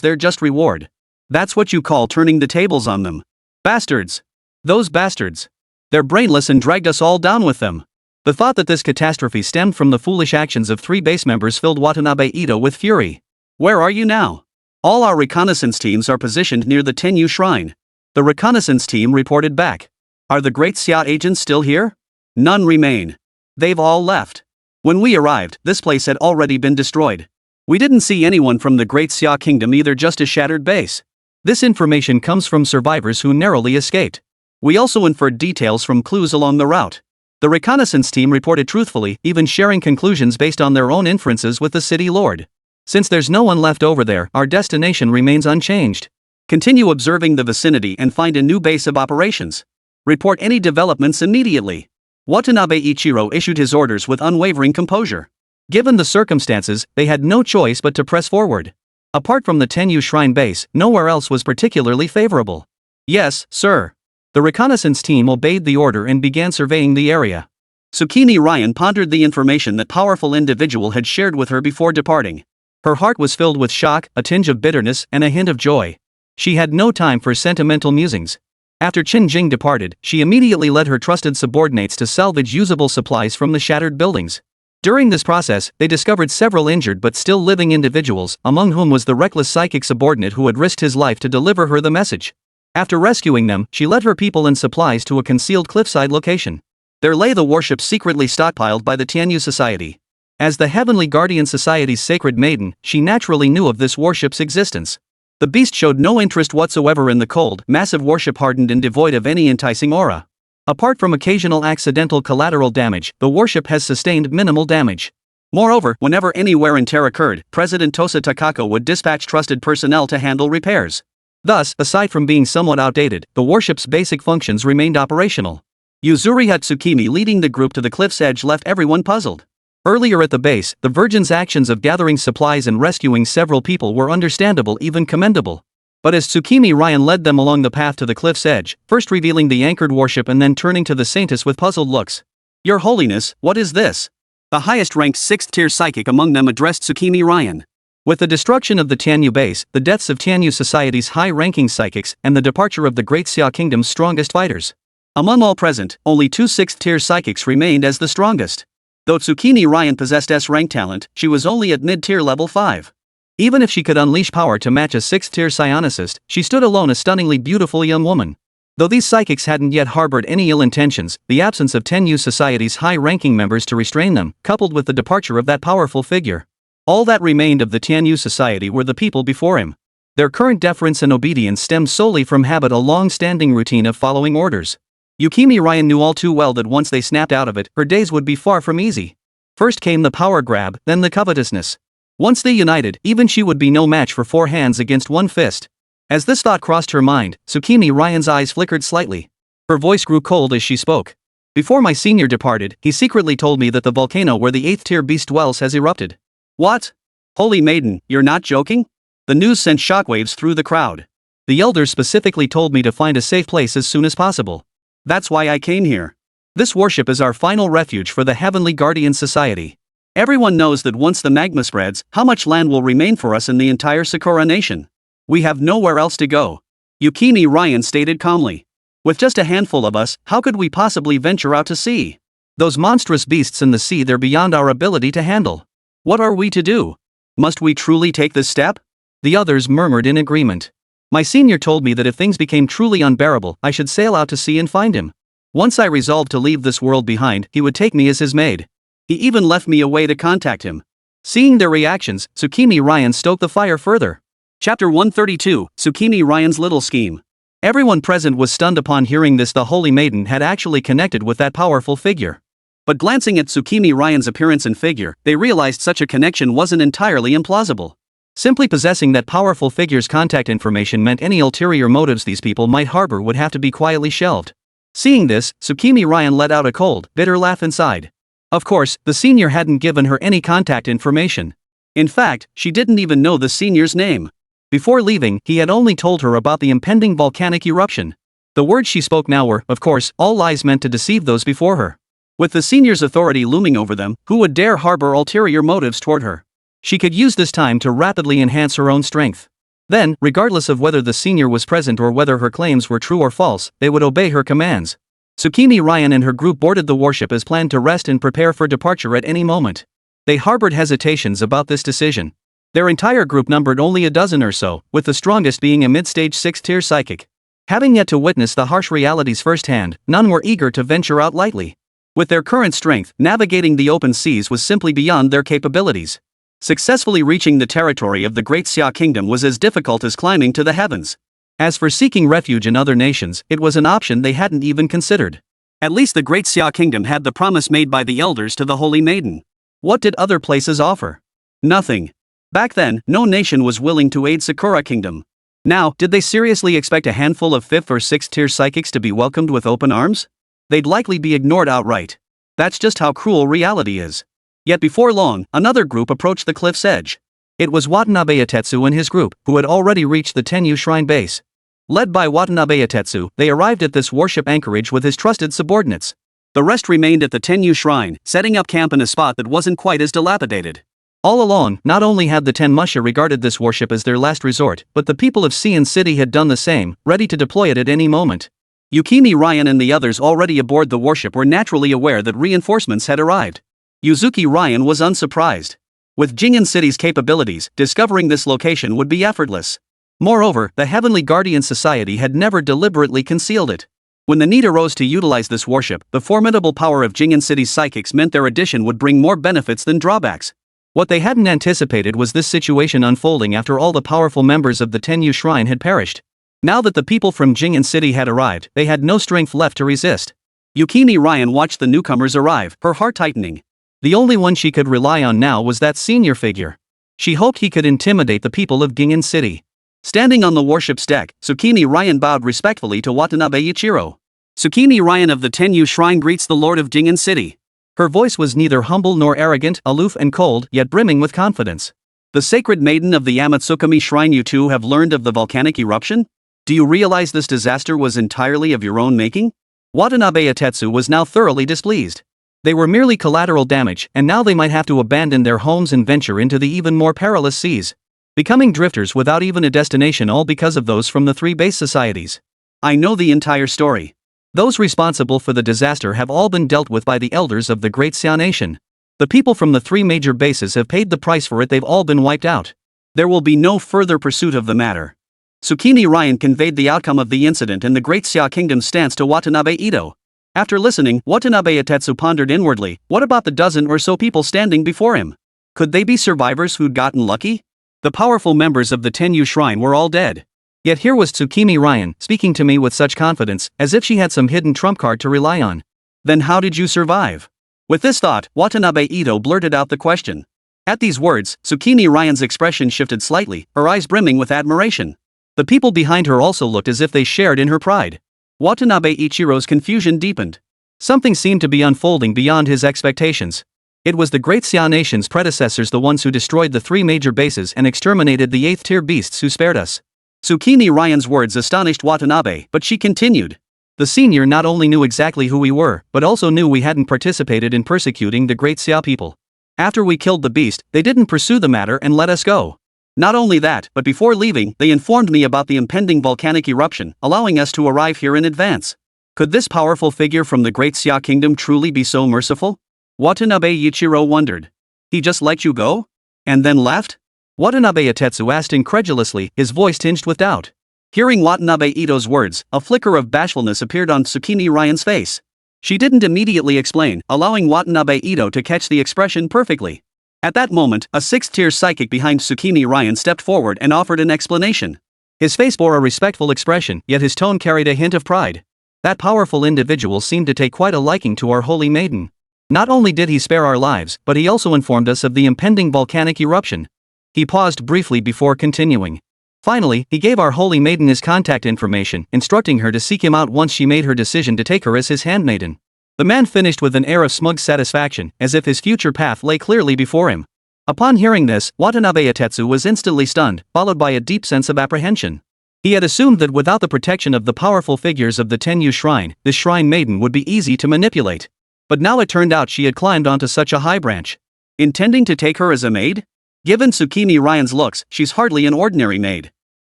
their just reward. That's what you call turning the tables on them. Bastards! Those bastards! They're brainless and dragged us all down with them. The thought that this catastrophe stemmed from the foolish actions of 3 base members filled Watanabe Ito with fury. Where are you now? All our reconnaissance teams are positioned near the Tenyu Shrine. The reconnaissance team reported back. Are the Great Xia agents still here? None remain. They've all left. When we arrived, this place had already been destroyed. We didn't see anyone from the Great Xia Kingdom either, just a shattered base. This information comes from survivors who narrowly escaped. We also inferred details from clues along the route. The reconnaissance team reported truthfully, even sharing conclusions based on their own inferences with the city lord. Since there's no one left over there, our destination remains unchanged. Continue observing the vicinity and find a new base of operations. Report any developments immediately. Watanabe Ichiro issued his orders with unwavering composure. Given the circumstances, they had no choice but to press forward. Apart from the Tenyu Shrine base, nowhere else was particularly favorable. Yes, sir. The reconnaissance team obeyed the order and began surveying the area. Tsukini Ryan pondered the information that powerful individual had shared with her before departing. Her heart was filled with shock, a tinge of bitterness, and a hint of joy. She had no time for sentimental musings. After Chen Jing departed, she immediately led her trusted subordinates to salvage usable supplies from the shattered buildings. During this process, they discovered several injured but still living individuals, among whom was the reckless psychic subordinate who had risked his life to deliver her the message. After rescuing them, she led her people and supplies to a concealed cliffside location. There lay the warship secretly stockpiled by the Tianyu Society. As the Heavenly Guardian Society's sacred maiden, she naturally knew of this warship's existence. The beast showed no interest whatsoever in the cold, massive warship, hardened and devoid of any enticing aura. Apart from occasional accidental collateral damage, the warship has sustained minimal damage. Moreover, whenever any wear and tear occurred, President Tosa Takako would dispatch trusted personnel to handle repairs. Thus, aside from being somewhat outdated, the warship's basic functions remained operational. Yuzuri Hatsukimi leading the group to the cliff's edge left everyone puzzled. Earlier at the base, the Virgin's actions of gathering supplies and rescuing several people were understandable, even commendable. But as Tsukimi Ryan led them along the path to the cliff's edge, first revealing the anchored warship and then turning to the Saintess with puzzled looks. "Your Holiness, what is this?" The highest-ranked 6th-tier psychic among them addressed Tsukimi Ryan. With the destruction of the Tianyu base, the deaths of Tianyu Society's high-ranking psychics, and the departure of the Great Xia Kingdom's strongest fighters, among all present, only 2 6th-tier psychics remained as the strongest. Though Tsukimi Ryan possessed S-rank talent, she was only at mid-tier level 5. Even if she could unleash power to match a 6th-tier psionicist, she stood alone, a stunningly beautiful young woman. Though these psychics hadn't yet harbored any ill intentions, the absence of Tianyu Society's high-ranking members to restrain them, coupled with the departure of that powerful figure, all that remained of the Tianyu Society were the people before him. Their current deference and obedience stemmed solely from habit, a long-standing routine of following orders. Yukimi Ryan knew all too well that once they snapped out of it, her days would be far from easy. First came the power grab, then the covetousness. Once they united, even she would be no match for 4 hands against 1 fist. As this thought crossed her mind, Tsukimi Ryan's eyes flickered slightly. Her voice grew cold as she spoke. "Before my senior departed, he secretly told me that the volcano where the 8th-tier beast dwells has erupted." "What? Holy Maiden, you're not joking?" The news sent shockwaves through the crowd. "The elders specifically told me to find a safe place as soon as possible. That's why I came here. This warship is our final refuge for the Heavenly Guardian Society. Everyone knows that once the magma spreads, how much land will remain for us in the entire Sakura nation. We have nowhere else to go," Yukimi Ryan stated calmly. "With just a handful of us, how could we possibly venture out to sea? Those monstrous beasts in the sea, they're beyond our ability to handle. What are we to do? Must we truly take this step?" The others murmured in agreement. "My senior told me that if things became truly unbearable, I should sail out to sea and find him. Once I resolved to leave this world behind, he would take me as his maid. He even left me a way to contact him." Seeing their reactions, Tsukimi Ryan stoked the fire further. Chapter 132, Tsukimi Ryan's Little Scheme. Everyone present was stunned upon hearing this. The Holy Maiden had actually connected with that powerful figure. But glancing at Tsukimi Ryan's appearance and figure, they realized such a connection wasn't entirely implausible. Simply possessing that powerful figure's contact information meant any ulterior motives these people might harbor would have to be quietly shelved. Seeing this, Tsukimi Ryan let out a cold, bitter laugh inside. Of course, the senior hadn't given her any contact information. In fact, she didn't even know the senior's name. Before leaving, he had only told her about the impending volcanic eruption. The words she spoke now were, of course, all lies meant to deceive those before her. With the senior's authority looming over them, who would dare harbor ulterior motives toward her? She could use this time to rapidly enhance her own strength. Then, regardless of whether the senior was present or whether her claims were true or false, they would obey her commands. Tsukimi Ryan and her group boarded the warship as planned to rest and prepare for departure at any moment. They harbored hesitations about this decision. Their entire group numbered only a dozen or so, with the strongest being a mid-stage 6th-tier psychic. Having yet to witness the harsh realities firsthand, none were eager to venture out lightly. With their current strength, navigating the open seas was simply beyond their capabilities. Successfully reaching the territory of the Great Xia Kingdom was as difficult as climbing to the heavens. As for seeking refuge in other nations, it was an option they hadn't even considered. At least the Great Xia Kingdom had the promise made by the elders to the Holy Maiden. What did other places offer? Nothing. Back then, no nation was willing to aid Sakura Kingdom. Now, did they seriously expect a handful of 5th or 6th-tier psychics to be welcomed with open arms? They'd likely be ignored outright. That's just how cruel reality is. Yet before long, another group approached the cliff's edge. It was Watanabe Atetsu and his group, who had already reached the Tenyu Shrine base. Led by Watanabe Atetsu, they arrived at this warship anchorage with his trusted subordinates. The rest remained at the Tenyu Shrine, setting up camp in a spot that wasn't quite as dilapidated. All along, not only had the Tenmusha regarded this warship as their last resort, but the people of Xian City had done the same, ready to deploy it at any moment. Yukimi Ryan and the others already aboard the warship were naturally aware that reinforcements had arrived. Yuzuki Ryan was unsurprised. With Jing'an City's capabilities, discovering this location would be effortless. Moreover, the Heavenly Guardian Society had never deliberately concealed it. When the need arose to utilize this worship, the formidable power of Jing'an City's psychics meant their addition would bring more benefits than drawbacks. What they hadn't anticipated was this situation unfolding after all the powerful members of the Tenyu Shrine had perished. Now that the people from Jing'an City had arrived, they had no strength left to resist. Yukini Ryan watched the newcomers arrive, her heart tightening. The only one she could rely on now was that senior figure. She hoped he could intimidate the people of Jing'an City. Standing on the worship's deck, Tsukini Ryan bowed respectfully to Watanabe Ichiro. Tsukini Ryan of the Tenyu Shrine greets the Lord of Jing'an City. Her voice was neither humble nor arrogant, aloof and cold, yet brimming with confidence. The sacred maiden of the Amatsukami Shrine, you two have learned of the volcanic eruption? Do you realize this disaster was entirely of your own making? Watanabe Atetsu was now thoroughly displeased. They were merely collateral damage, and now they might have to abandon their homes and venture into the even more perilous seas, becoming drifters without even a destination, all because of those from the three base societies. I know the entire story. Those responsible for the disaster have all been dealt with by the elders of the Great Xia Nation. The people from the three major bases have paid the price for it. They've all been wiped out. There will be no further pursuit of the matter. Tsukini Ryan conveyed the outcome of the incident and the Great Xia Kingdom's stance to Watanabe Ito. After listening, Watanabe Atetsu pondered inwardly, what about the dozen or so people standing before him? Could they be survivors who'd gotten lucky? The powerful members of the Tenyu Shrine were all dead. Yet here was Tsukimi Ryan, speaking to me with such confidence, as if she had some hidden trump card to rely on. Then how did you survive? With this thought, Watanabe Ito blurted out the question. At these words, Tsukini Ryan's expression shifted slightly, her eyes brimming with admiration. The people behind her also looked as if they shared in her pride. Watanabe Ichiro's confusion deepened. Something seemed to be unfolding beyond his expectations. It was the Great Xia Nation's predecessors, the ones who destroyed the three major bases and exterminated the 8th-tier beasts who spared us. Tsukini Ryan's words astonished Watanabe, but she continued. The senior not only knew exactly who we were, but also knew we hadn't participated in persecuting the Great Xia people. After we killed the beast, they didn't pursue the matter and let us go. Not only that, but before leaving, they informed me about the impending volcanic eruption, allowing us to arrive here in advance. Could this powerful figure from the Great Xia Kingdom truly be so merciful? Watanabe Ichiro wondered. He just let you go? And then left? Watanabe Atetsu asked incredulously, his voice tinged with doubt. Hearing Watanabe Ito's words, a flicker of bashfulness appeared on Tsukini Ryan's face. She didn't immediately explain, allowing Watanabe Ito to catch the expression perfectly. At that moment, a 6th-tier psychic behind Tsukini Ryan stepped forward and offered an explanation. His face bore a respectful expression, yet his tone carried a hint of pride. That powerful individual seemed to take quite a liking to our holy maiden. Not only did he spare our lives, but he also informed us of the impending volcanic eruption. He paused briefly before continuing. Finally, he gave our holy maiden his contact information, instructing her to seek him out once she made her decision to take her as his handmaiden. The man finished with an air of smug satisfaction, as if his future path lay clearly before him. Upon hearing this, Watanabe Atetsu was instantly stunned, followed by a deep sense of apprehension. He had assumed that without the protection of the powerful figures of the Tenyu Shrine, this shrine maiden would be easy to manipulate. But now it turned out she had climbed onto such a high branch. Intending to take her as a maid? Given Tsukini Ryan's looks, she's hardly an ordinary maid.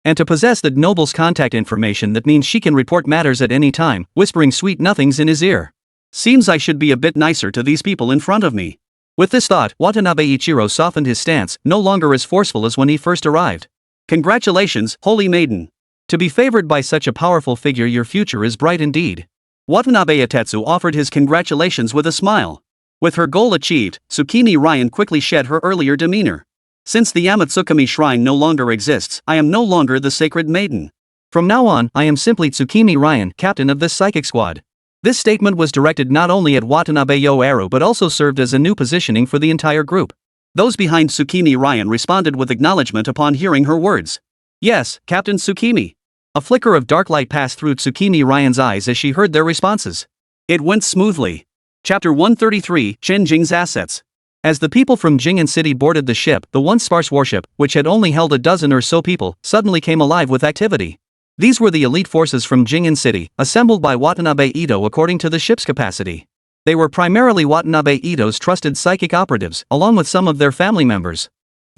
And to possess that noble's contact information, that means she can report matters at any time, whispering sweet nothings in his ear. Seems I should be a bit nicer to these people in front of me. With this thought, Watanabe Ichiro softened his stance, no longer as forceful as when he first arrived. Congratulations, holy maiden. To be favored by such a powerful figure, your future is bright indeed. Watanabe Atetsu offered his congratulations with a smile. With her goal achieved, Tsukini Ryan quickly shed her earlier demeanor. Since the Amatsukami Shrine no longer exists, I am no longer the sacred maiden. From now on, I am simply Tsukimi Ryan, captain of this psychic squad. This statement was directed not only at Watanabe Yoaru but also served as a new positioning for the entire group. Those behind Tsukimi Ryan responded with acknowledgement upon hearing her words. Yes, Captain Tsukimi. A flicker of dark light passed through Tsukimi Ryan's eyes as she heard their responses. It went smoothly. Chapter 133, Chen Jing's Assets. As the people from Jing'an City boarded the ship, the once sparse warship, which had only held a dozen or so people, suddenly came alive with activity. These were the elite forces from Jing'an City, assembled by Watanabe Ito according to the ship's capacity. They were primarily Watanabe Ito's trusted psychic operatives, along with some of their family members.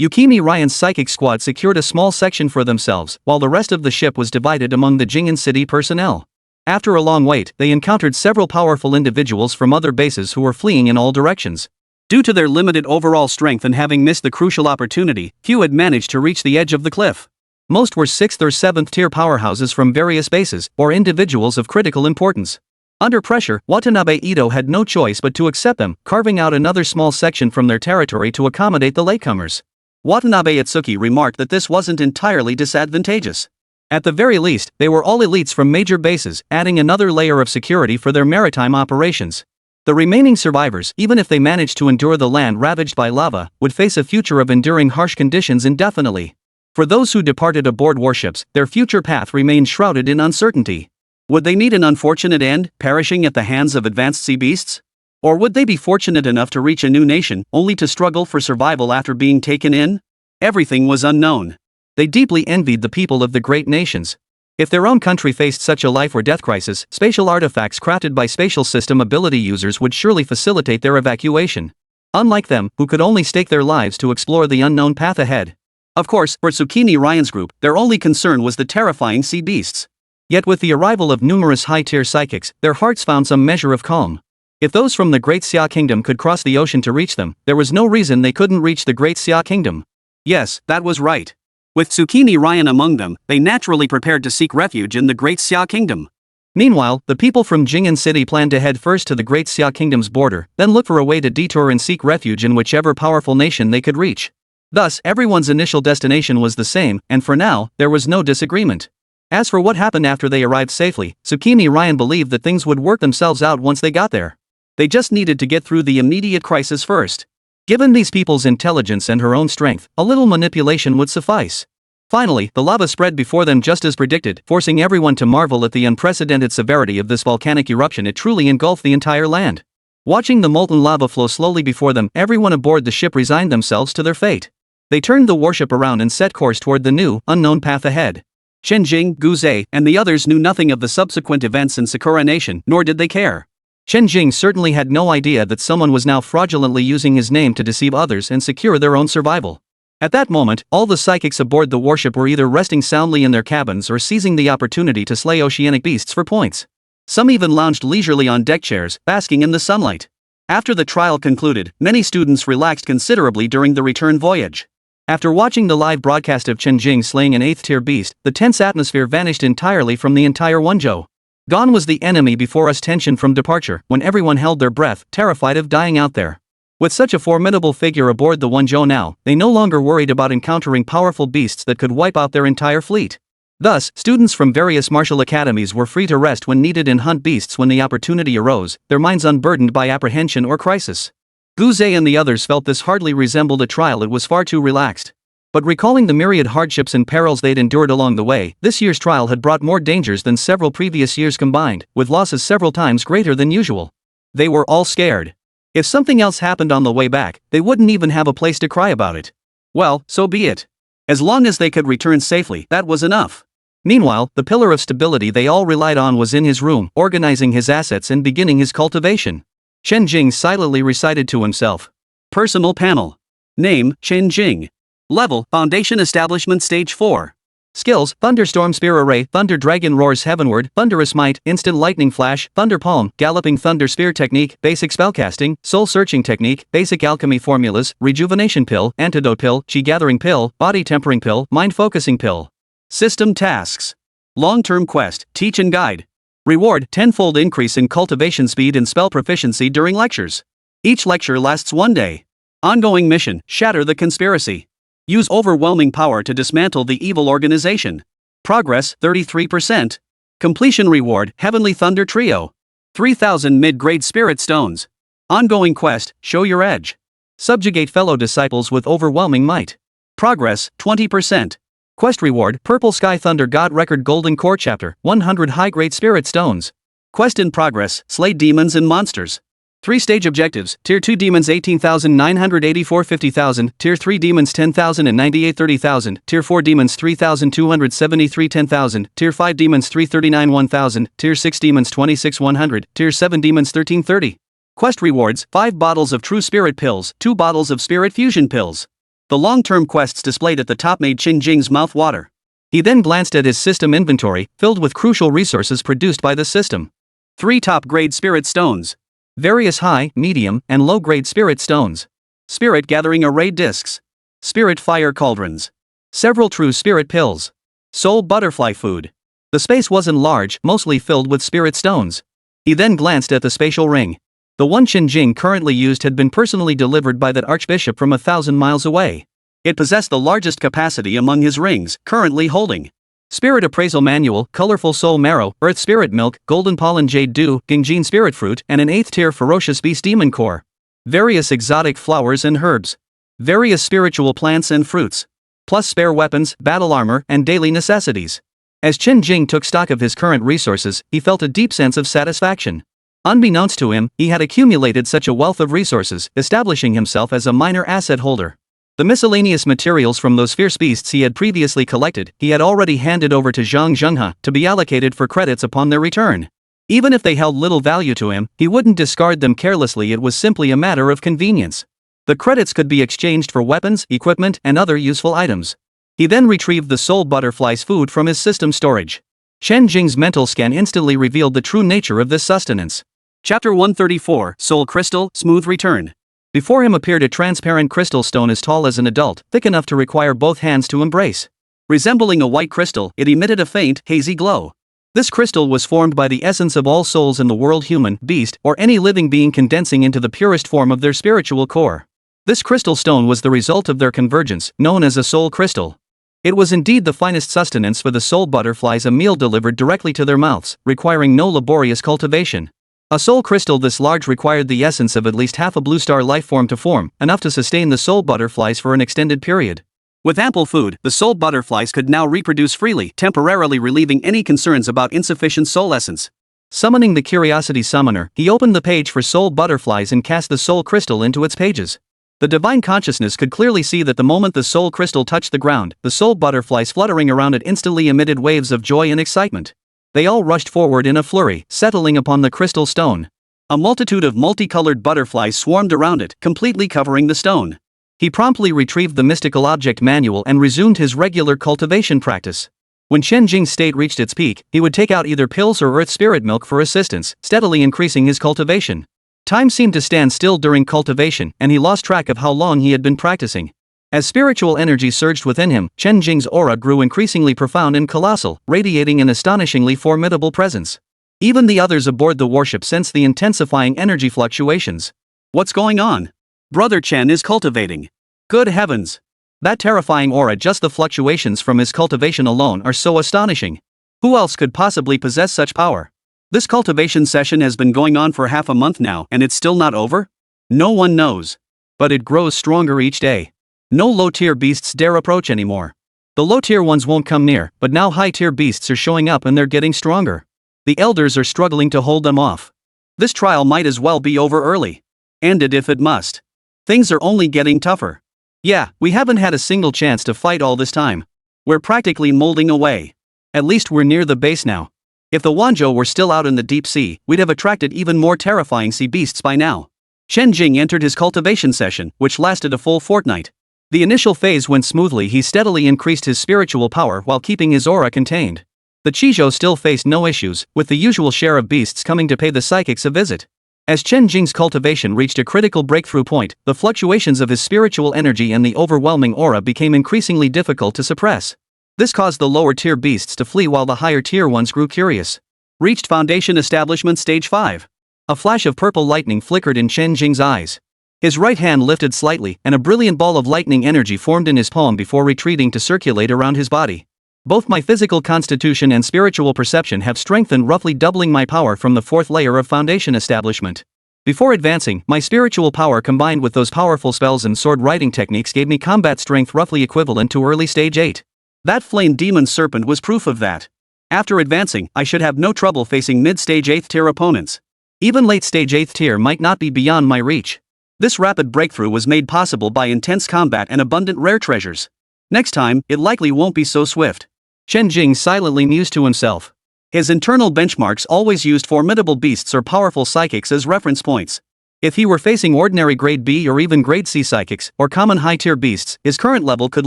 Yukimi Ryan's psychic squad secured a small section for themselves, while the rest of the ship was divided among the Jing'an City personnel. After a long wait, they encountered several powerful individuals from other bases who were fleeing in all directions. Due to their limited overall strength and having missed the crucial opportunity, few had managed to reach the edge of the cliff. Most were 6th or 7th tier powerhouses from various bases, or individuals of critical importance. Under pressure, Watanabe Ito had no choice but to accept them, carving out another small section from their territory to accommodate the latecomers. Watanabe Itsuki remarked that this wasn't entirely disadvantageous. At the very least, they were all elites from major bases, adding another layer of security for their maritime operations. The remaining survivors, even if they managed to endure the land ravaged by lava, would face a future of enduring harsh conditions indefinitely. For those who departed aboard warships, their future path remained shrouded in uncertainty. Would they meet an unfortunate end, perishing at the hands of advanced sea beasts? Or would they be fortunate enough to reach a new nation, only to struggle for survival after being taken in? Everything was unknown. They deeply envied the people of the great nations. If their own country faced such a life or death crisis, spatial artifacts crafted by spatial system ability users would surely facilitate their evacuation. Unlike them, who could only stake their lives to explore the unknown path ahead. Of course, for Tsukini Ryan's group, their only concern was the terrifying sea beasts. Yet with the arrival of numerous high-tier psychics, their hearts found some measure of calm. If those from the Great Xia Kingdom could cross the ocean to reach them, there was no reason they couldn't reach the Great Xia Kingdom. Yes, that was right. With Tsukini Ryan among them, they naturally prepared to seek refuge in the Great Xia Kingdom. Meanwhile, the people from Jing'an City planned to head first to the Great Xia Kingdom's border, then look for a way to detour and seek refuge in whichever powerful nation they could reach. Thus, everyone's initial destination was the same, and for now, there was no disagreement. As for what happened after they arrived safely, Tsukini Ryan believed that things would work themselves out once they got there. They just needed to get through the immediate crisis first. Given these people's intelligence and her own strength, a little manipulation would suffice. Finally, the lava spread before them just as predicted, forcing everyone to marvel at the unprecedented severity of this volcanic eruption. It truly engulfed the entire land. Watching the molten lava flow slowly before them, everyone aboard the ship resigned themselves to their fate. They turned the warship around and set course toward the new, unknown path ahead. Chen Jing, Guze, and the others knew nothing of the subsequent events in Sakura Nation, nor did they care. Chen Jing certainly had no idea that someone was now fraudulently using his name to deceive others and secure their own survival. At that moment, all the psychics aboard the warship were either resting soundly in their cabins or seizing the opportunity to slay oceanic beasts for points. Some even lounged leisurely on deck chairs, basking in the sunlight. After the trial concluded, many students relaxed considerably during the return voyage. After watching the live broadcast of Chen Jing slaying an 8th-tier beast, the tense atmosphere vanished entirely from the entire Wenzhou. Gone was the enemy before us tension from departure, when everyone held their breath, terrified of dying out there. With such a formidable figure aboard the Wenzhou now, they no longer worried about encountering powerful beasts that could wipe out their entire fleet. Thus, students from various martial academies were free to rest when needed and hunt beasts when the opportunity arose, their minds unburdened by apprehension or crisis. Guze and the others felt this hardly resembled a trial. It was far too relaxed. But recalling the myriad hardships and perils they'd endured along the way, this year's trial had brought more dangers than several previous years combined, with losses several times greater than usual. They were all scared. If something else happened on the way back, they wouldn't even have a place to cry about it. Well, so be it. As long as they could return safely, that was enough. Meanwhile, the pillar of stability they all relied on was in his room, organizing his assets and beginning his cultivation. Chen Jing silently recited to himself. Personal panel. Name, Chen Jing. Level, Foundation Establishment Stage 4. Skills, Thunderstorm Spear Array, Thunder Dragon Roars Heavenward, Thunderous Might, Instant Lightning Flash, Thunder Palm, Galloping Thunder Spear Technique, Basic Spellcasting, Soul Searching Technique, Basic Alchemy Formulas, Rejuvenation Pill, Antidote Pill, Chi Gathering Pill, Body Tempering Pill, Mind Focusing Pill. System Tasks. Long-Term Quest, Teach and Guide. Reward, 10-fold increase in cultivation speed and spell proficiency during lectures. Each lecture lasts 1 day. Ongoing mission, Shatter the Conspiracy. Use overwhelming power to dismantle the evil organization. Progress, 33%. Completion reward, Heavenly Thunder Trio. 3,000 mid-grade spirit stones. Ongoing quest, Show Your Edge. Subjugate fellow disciples with overwhelming might. Progress, 20%. Quest reward, Purple Sky Thunder God Record Golden Core Chapter, 100 high-grade spirit stones. Quest in progress, Slay demons and monsters. 3-stage objectives, Tier 2 demons 18,984 50,000, Tier 3 demons 10,098 30,000, Tier 4 demons 3,273 10,000, Tier 5 demons 339 1,000, Tier 6 demons 26 100, Tier 7 demons 1330. Quest rewards, 5 bottles of True Spirit Pills, 2 bottles of Spirit Fusion Pills. The long-term quests displayed at the top made Chen Jing's mouth water. He then glanced at his system inventory, filled with crucial resources produced by the system. 3 top-grade spirit stones. Various high, medium, and low-grade spirit stones. Spirit gathering array discs. Spirit fire cauldrons. Several true spirit pills. Soul butterfly food. The space wasn't large, mostly filled with spirit stones. He then glanced at the spatial ring. The one Chen Jing currently used had been personally delivered by that archbishop from 1,000 miles away. It possessed the largest capacity among his rings, currently holding Spirit Appraisal Manual, Colorful Soul Marrow, Earth Spirit Milk, Golden Pollen Jade Dew, Gingjin Spirit Fruit, and an 8th tier Ferocious Beast Demon Core. Various exotic flowers and herbs. Various spiritual plants and fruits. Plus spare weapons, battle armor, and daily necessities. As Chen Jing took stock of his current resources, he felt a deep sense of satisfaction. Unbeknownst to him, he had accumulated such a wealth of resources, establishing himself as a minor asset holder. The miscellaneous materials from those fierce beasts he had previously collected, he had already handed over to Zhang Zhenghe to be allocated for credits upon their return. Even if they held little value to him, he wouldn't discard them carelessly. It was simply a matter of convenience. The credits could be exchanged for weapons, equipment, and other useful items. He then retrieved the soul butterfly's food from his system storage. Chen Jing's mental scan instantly revealed the true nature of this sustenance. Chapter 134, Soul Crystal, Smooth Return. Before him appeared a transparent crystal stone as tall as an adult, thick enough to require both hands to embrace. Resembling a white crystal, it emitted a faint, hazy glow. This crystal was formed by the essence of all souls in the world, human, beast, or any living being condensing into the purest form of their spiritual core. This crystal stone was the result of their convergence, known as a soul crystal. It was indeed the finest sustenance for the soul butterflies, a meal delivered directly to their mouths, requiring no laborious cultivation. A soul crystal this large required the essence of at least half a blue star life form to form, enough to sustain the soul butterflies for an extended period. With ample food, the soul butterflies could now reproduce freely, temporarily relieving any concerns about insufficient soul essence. Summoning the Curiosity Summoner, he opened the page for soul butterflies and cast the soul crystal into its pages. The divine consciousness could clearly see that the moment the soul crystal touched the ground, the soul butterflies fluttering around it instantly emitted waves of joy and excitement. They all rushed forward in a flurry, settling upon the crystal stone. A multitude of multicolored butterflies swarmed around it, completely covering the stone. He promptly retrieved the mystical object manual and resumed his regular cultivation practice. When Chen Jing's state reached its peak, he would take out either pills or earth spirit milk for assistance, steadily increasing his cultivation. Time seemed to stand still during cultivation, and he lost track of how long he had been practicing. As spiritual energy surged within him, Chen Jing's aura grew increasingly profound and colossal, radiating an astonishingly formidable presence. Even the others aboard the warship sensed the intensifying energy fluctuations. What's going on? Brother Chen is cultivating. Good heavens! That terrifying aura, just the fluctuations from his cultivation alone are so astonishing. Who else could possibly possess such power? This cultivation session has been going on for half a month now, and it's still not over? No one knows. But it grows stronger each day. No low-tier beasts dare approach anymore. The low-tier ones won't come near, but now high-tier beasts are showing up and they're getting stronger. The elders are struggling to hold them off. This trial might as well be over early. End it if it must. Things are only getting tougher. Yeah, we haven't had a single chance to fight all this time. We're practically molding away. At least we're near the base now. If the Wanzhou were still out in the deep sea, we'd have attracted even more terrifying sea beasts by now. Chen Jing entered his cultivation session, which lasted a full fortnight. The initial phase went smoothly. He steadily increased his spiritual power while keeping his aura contained. The Qizhou still faced no issues, with the usual share of beasts coming to pay the psychics a visit. As Chen Jing's cultivation reached a critical breakthrough point, the fluctuations of his spiritual energy and the overwhelming aura became increasingly difficult to suppress. This caused the lower-tier beasts to flee while the higher-tier ones grew curious. Reached Foundation Establishment Stage 5. A flash of purple lightning flickered in Chen Jing's eyes. His right hand lifted slightly, and a brilliant ball of lightning energy formed in his palm before retreating to circulate around his body. Both my physical constitution and spiritual perception have strengthened, roughly doubling my power from the 4th layer of Foundation Establishment. Before advancing, my spiritual power combined with those powerful spells and sword writing techniques gave me combat strength roughly equivalent to early stage 8. That flame demon serpent was proof of that. After advancing, I should have no trouble facing mid-stage 8th tier opponents. Even late-stage 8th tier might not be beyond my reach. This rapid breakthrough was made possible by intense combat and abundant rare treasures. Next time, it likely won't be so swift. Chen Jing silently mused to himself. His internal benchmarks always used formidable beasts or powerful psychics as reference points. If he were facing ordinary grade B or even grade C psychics, or common high-tier beasts, his current level could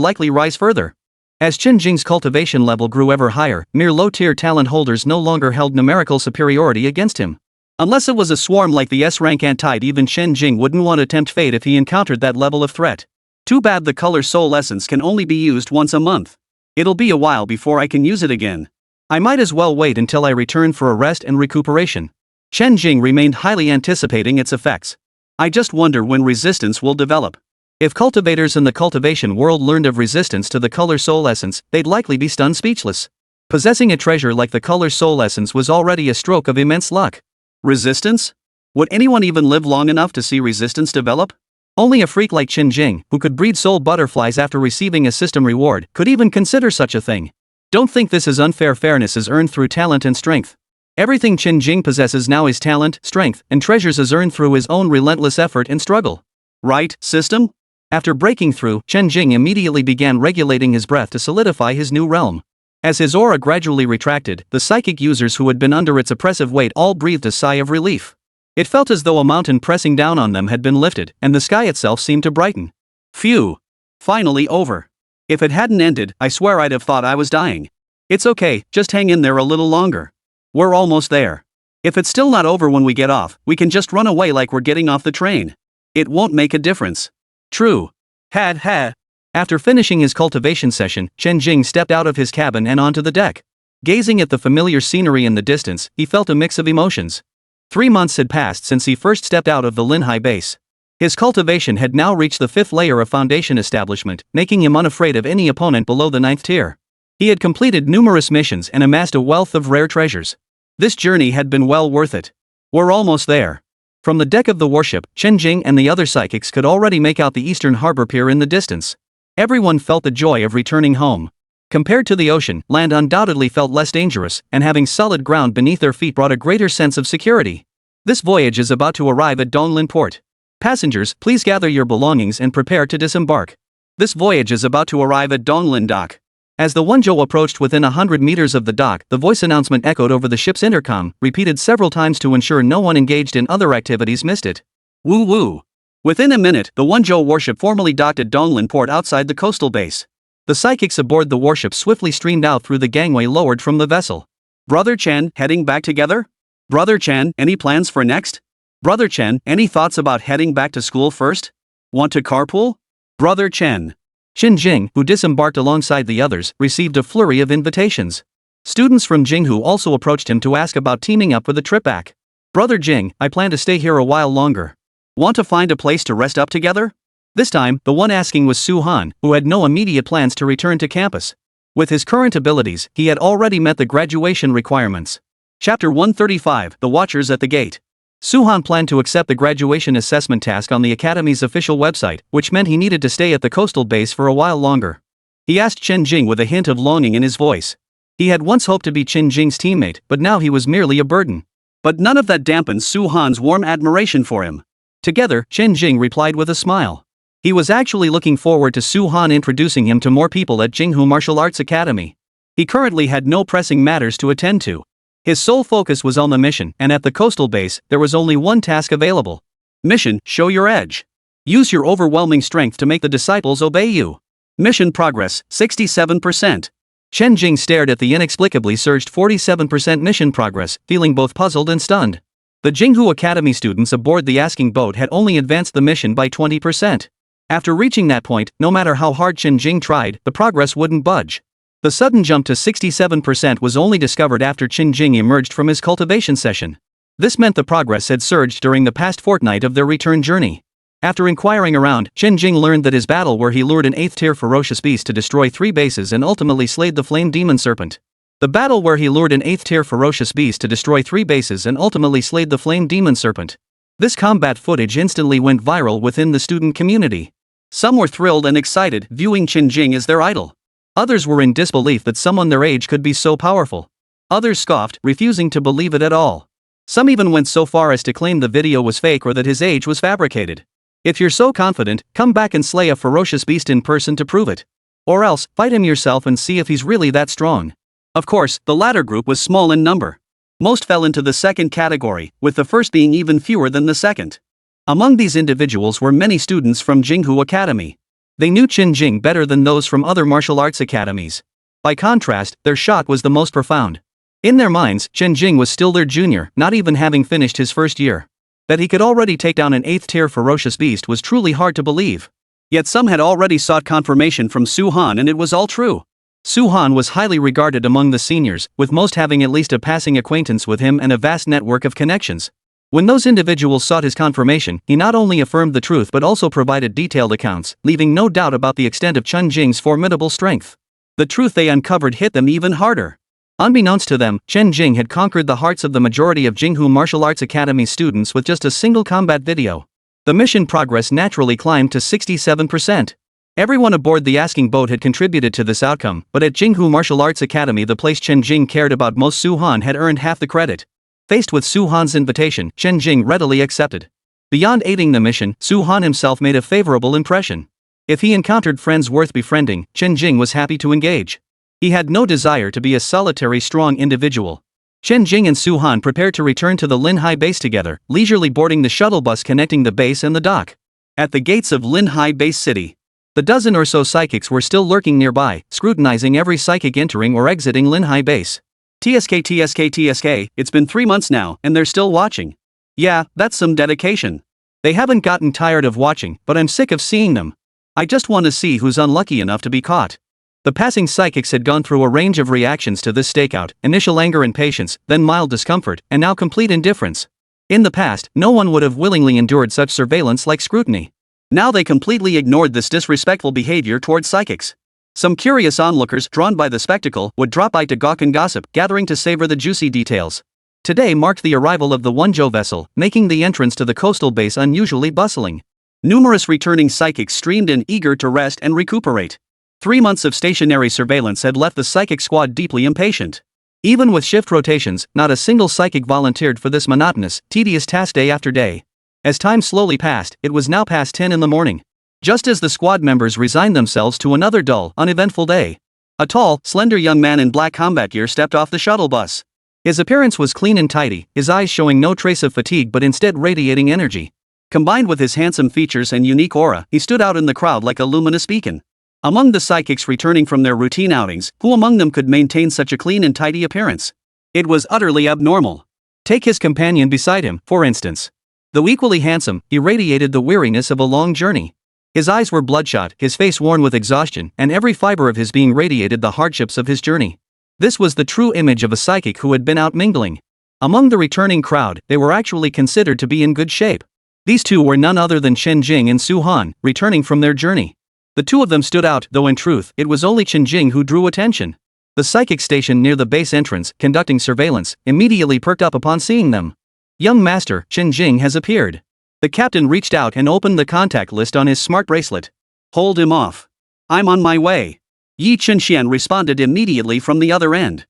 likely rise further. As Chen Jing's cultivation level grew ever higher, mere low-tier talent holders no longer held numerical superiority against him. Unless it was a swarm like the S-rank Antide, even Chen Jing wouldn't want to tempt fate if he encountered that level of threat. Too bad the color soul essence can only be used once a month. It'll be a while before I can use it again. I might as well wait until I return for a rest and recuperation. Chen Jing remained highly anticipating its effects. I just wonder when resistance will develop. If cultivators in the cultivation world learned of resistance to the color soul essence, they'd likely be stunned speechless. Possessing a treasure like the color soul essence was already a stroke of immense luck. Resistance? Would anyone even live long enough to see resistance develop? Only a freak like Chen Jing, who could breed soul butterflies after receiving a system reward, could even consider such a thing. Don't think this is unfair. Fairness is earned through talent and strength. Everything Chen Jing possesses now is talent, strength, and treasures is earned through his own relentless effort and struggle. Right, system? After breaking through, Chen Jing immediately began regulating his breath to solidify his new realm. As his aura gradually retracted, the psychic users who had been under its oppressive weight all breathed a sigh of relief. It felt as though a mountain pressing down on them had been lifted, and the sky itself seemed to brighten. Phew. Finally over. If it hadn't ended, I swear I'd have thought I was dying. It's okay, just hang in there a little longer. We're almost there. If it's still not over when we get off, we can just run away like we're getting off the train. It won't make a difference. True. Ha. After finishing his cultivation session, Chen Jing stepped out of his cabin and onto the deck. Gazing at the familiar scenery in the distance, he felt a mix of emotions. 3 months had passed since he first stepped out of the Linhai base. His cultivation had now reached the 5th layer of foundation establishment, making him unafraid of any opponent below the 9th tier. He had completed numerous missions and amassed a wealth of rare treasures. This journey had been well worth it. We're almost there. From the deck of the warship, Chen Jing and the other psychics could already make out the eastern harbor pier in the distance. Everyone felt the joy of returning home. Compared to the ocean, land undoubtedly felt less dangerous, and having solid ground beneath their feet brought a greater sense of security. This voyage is about to arrive at Donglin port. Passengers, please gather your belongings and prepare to disembark. This voyage is about to arrive at Donglin dock. As the Wenzhou approached within 100 meters of the dock, the voice announcement echoed over the ship's intercom, repeated several times to ensure no one engaged in other activities missed it. Woo woo. Within a minute, the Wenzhou warship formally docked at Donglin port outside the coastal base. The psychics aboard the warship swiftly streamed out through the gangway lowered from the vessel. Brother Chen, heading back together? Brother Chen, any plans for next? Brother Chen, any thoughts about heading back to school first? Want to carpool? Brother Chen. Chen Jing, who disembarked alongside the others, received a flurry of invitations. Students from Jinghu also approached him to ask about teaming up for the trip back. Brother Jing, I plan to stay here a while longer. Want to find a place to rest up together? This time, the one asking was Su Han, who had no immediate plans to return to campus. With his current abilities, he had already met the graduation requirements. Chapter 135, The Watchers at the Gate. Su Han planned to accept the graduation assessment task on the Academy's official website, which meant he needed to stay at the coastal base for a while longer. He asked Chen Jing with a hint of longing in his voice. He had once hoped to be Chen Jing's teammate, but now he was merely a burden. But none of that dampened Su Han's warm admiration for him. Together, Chen Jing replied with a smile. He was actually looking forward to Su Han introducing him to more people at Jinghu Martial Arts Academy. He currently had no pressing matters to attend to. His sole focus was on the mission, and at the coastal base, there was only one task available. Mission, show your edge. Use your overwhelming strength to make the disciples obey you. Mission progress, 67%. Chen Jing stared at the inexplicably surged 47% mission progress, feeling both puzzled and stunned. The Jinghu Academy students aboard the asking boat had only advanced the mission by 20%. After reaching that point, no matter how hard Chen Jing tried, the progress wouldn't budge. The sudden jump to 67% was only discovered after Chen Jing emerged from his cultivation session. This meant the progress had surged during the past fortnight of their return journey. After inquiring around, Chen Jing learned that his battle where he lured an 8th-tier ferocious beast to destroy 3 bases and ultimately slayed the flame demon serpent. The battle where he lured an 8th-tier ferocious beast to destroy 3 bases and ultimately slayed the flame demon serpent. This combat footage instantly went viral within the student community. Some were thrilled and excited, viewing Chen Jing as their idol. Others were in disbelief that someone their age could be so powerful. Others scoffed, refusing to believe it at all. Some even went so far as to claim the video was fake or that his age was fabricated. If you're so confident, come back and slay a ferocious beast in person to prove it. Or else, fight him yourself and see if he's really that strong. Of course, the latter group was small in number. Most fell into the second category, with the first being even fewer than the second. Among these individuals were many students from Jinghu Academy. They knew Chen Jing better than those from other martial arts academies. By contrast, their shock was the most profound. In their minds, Chen Jing was still their junior, not even having finished his first year. That he could already take down an 8th-tier ferocious beast was truly hard to believe. Yet some had already sought confirmation from Su Han and it was all true. Su-han was highly regarded among the seniors, with most having at least a passing acquaintance with him and a vast network of connections. When those individuals sought his confirmation, he not only affirmed the truth but also provided detailed accounts, leaving no doubt about the extent of Chen Jing's formidable strength. The truth they uncovered hit them even harder. Unbeknownst to them, Chen Jing had conquered the hearts of the majority of Jinghu Martial Arts Academy students with just a single combat video. The mission progress naturally climbed to 67%. Everyone aboard the asking boat had contributed to this outcome, but at Jinghu Martial Arts Academy, the place Chen Jing cared about most, Su-han had earned half the credit. Faced with Su-han's invitation, Chen Jing readily accepted. Beyond aiding the mission, Su-han himself made a favorable impression. If he encountered friends worth befriending, Chen Jing was happy to engage. He had no desire to be a solitary strong individual. Chen Jing and Su-han prepared to return to the Linhai base together, leisurely boarding the shuttle bus connecting the base and the dock. At the gates of Linhai base city, the dozen or so psychics were still lurking nearby, scrutinizing every psychic entering or exiting Linhai base. TSK, it's been 3 months now, and they're still watching. Yeah, that's some dedication. They haven't gotten tired of watching, but I'm sick of seeing them. I just want to see who's unlucky enough to be caught. The passing psychics had gone through a range of reactions to this stakeout: initial anger and patience, then mild discomfort, and now complete indifference. In the past, no one would have willingly endured such surveillance-like scrutiny. Now they completely ignored this disrespectful behavior towards psychics. Some curious onlookers, drawn by the spectacle, would drop by to gawk and gossip, gathering to savor the juicy details. Today marked the arrival of the Wenzhou vessel, making the entrance to the coastal base unusually bustling. Numerous returning psychics streamed in, eager to rest and recuperate. 3 months of stationary surveillance had left the psychic squad deeply impatient. Even with shift rotations, not a single psychic volunteered for this monotonous, tedious task day after day. As time slowly passed, it was now past 10 in the morning. Just as the squad members resigned themselves to another dull, uneventful day, a tall, slender young man in black combat gear stepped off the shuttle bus. His appearance was clean and tidy, his eyes showing no trace of fatigue but instead radiating energy. Combined with his handsome features and unique aura, he stood out in the crowd like a luminous beacon. Among the psychics returning from their routine outings, who among them could maintain such a clean and tidy appearance? It was utterly abnormal. Take his companion beside him, for instance. Though equally handsome, he radiated the weariness of a long journey. His eyes were bloodshot, his face worn with exhaustion, and every fiber of his being radiated the hardships of his journey. This was the true image of a psychic who had been out mingling. Among the returning crowd, they were actually considered to be in good shape. These two were none other than Chen Jing and Su-han, returning from their journey. The two of them stood out, though in truth, it was only Chen Jing who drew attention. The psychic station near the base entrance, conducting surveillance, immediately perked up upon seeing them. Young master, Chen Jing has appeared. The captain reached out and opened the contact list on his smart bracelet. Hold him off. I'm on my way. Yi Chenxian responded immediately from the other end.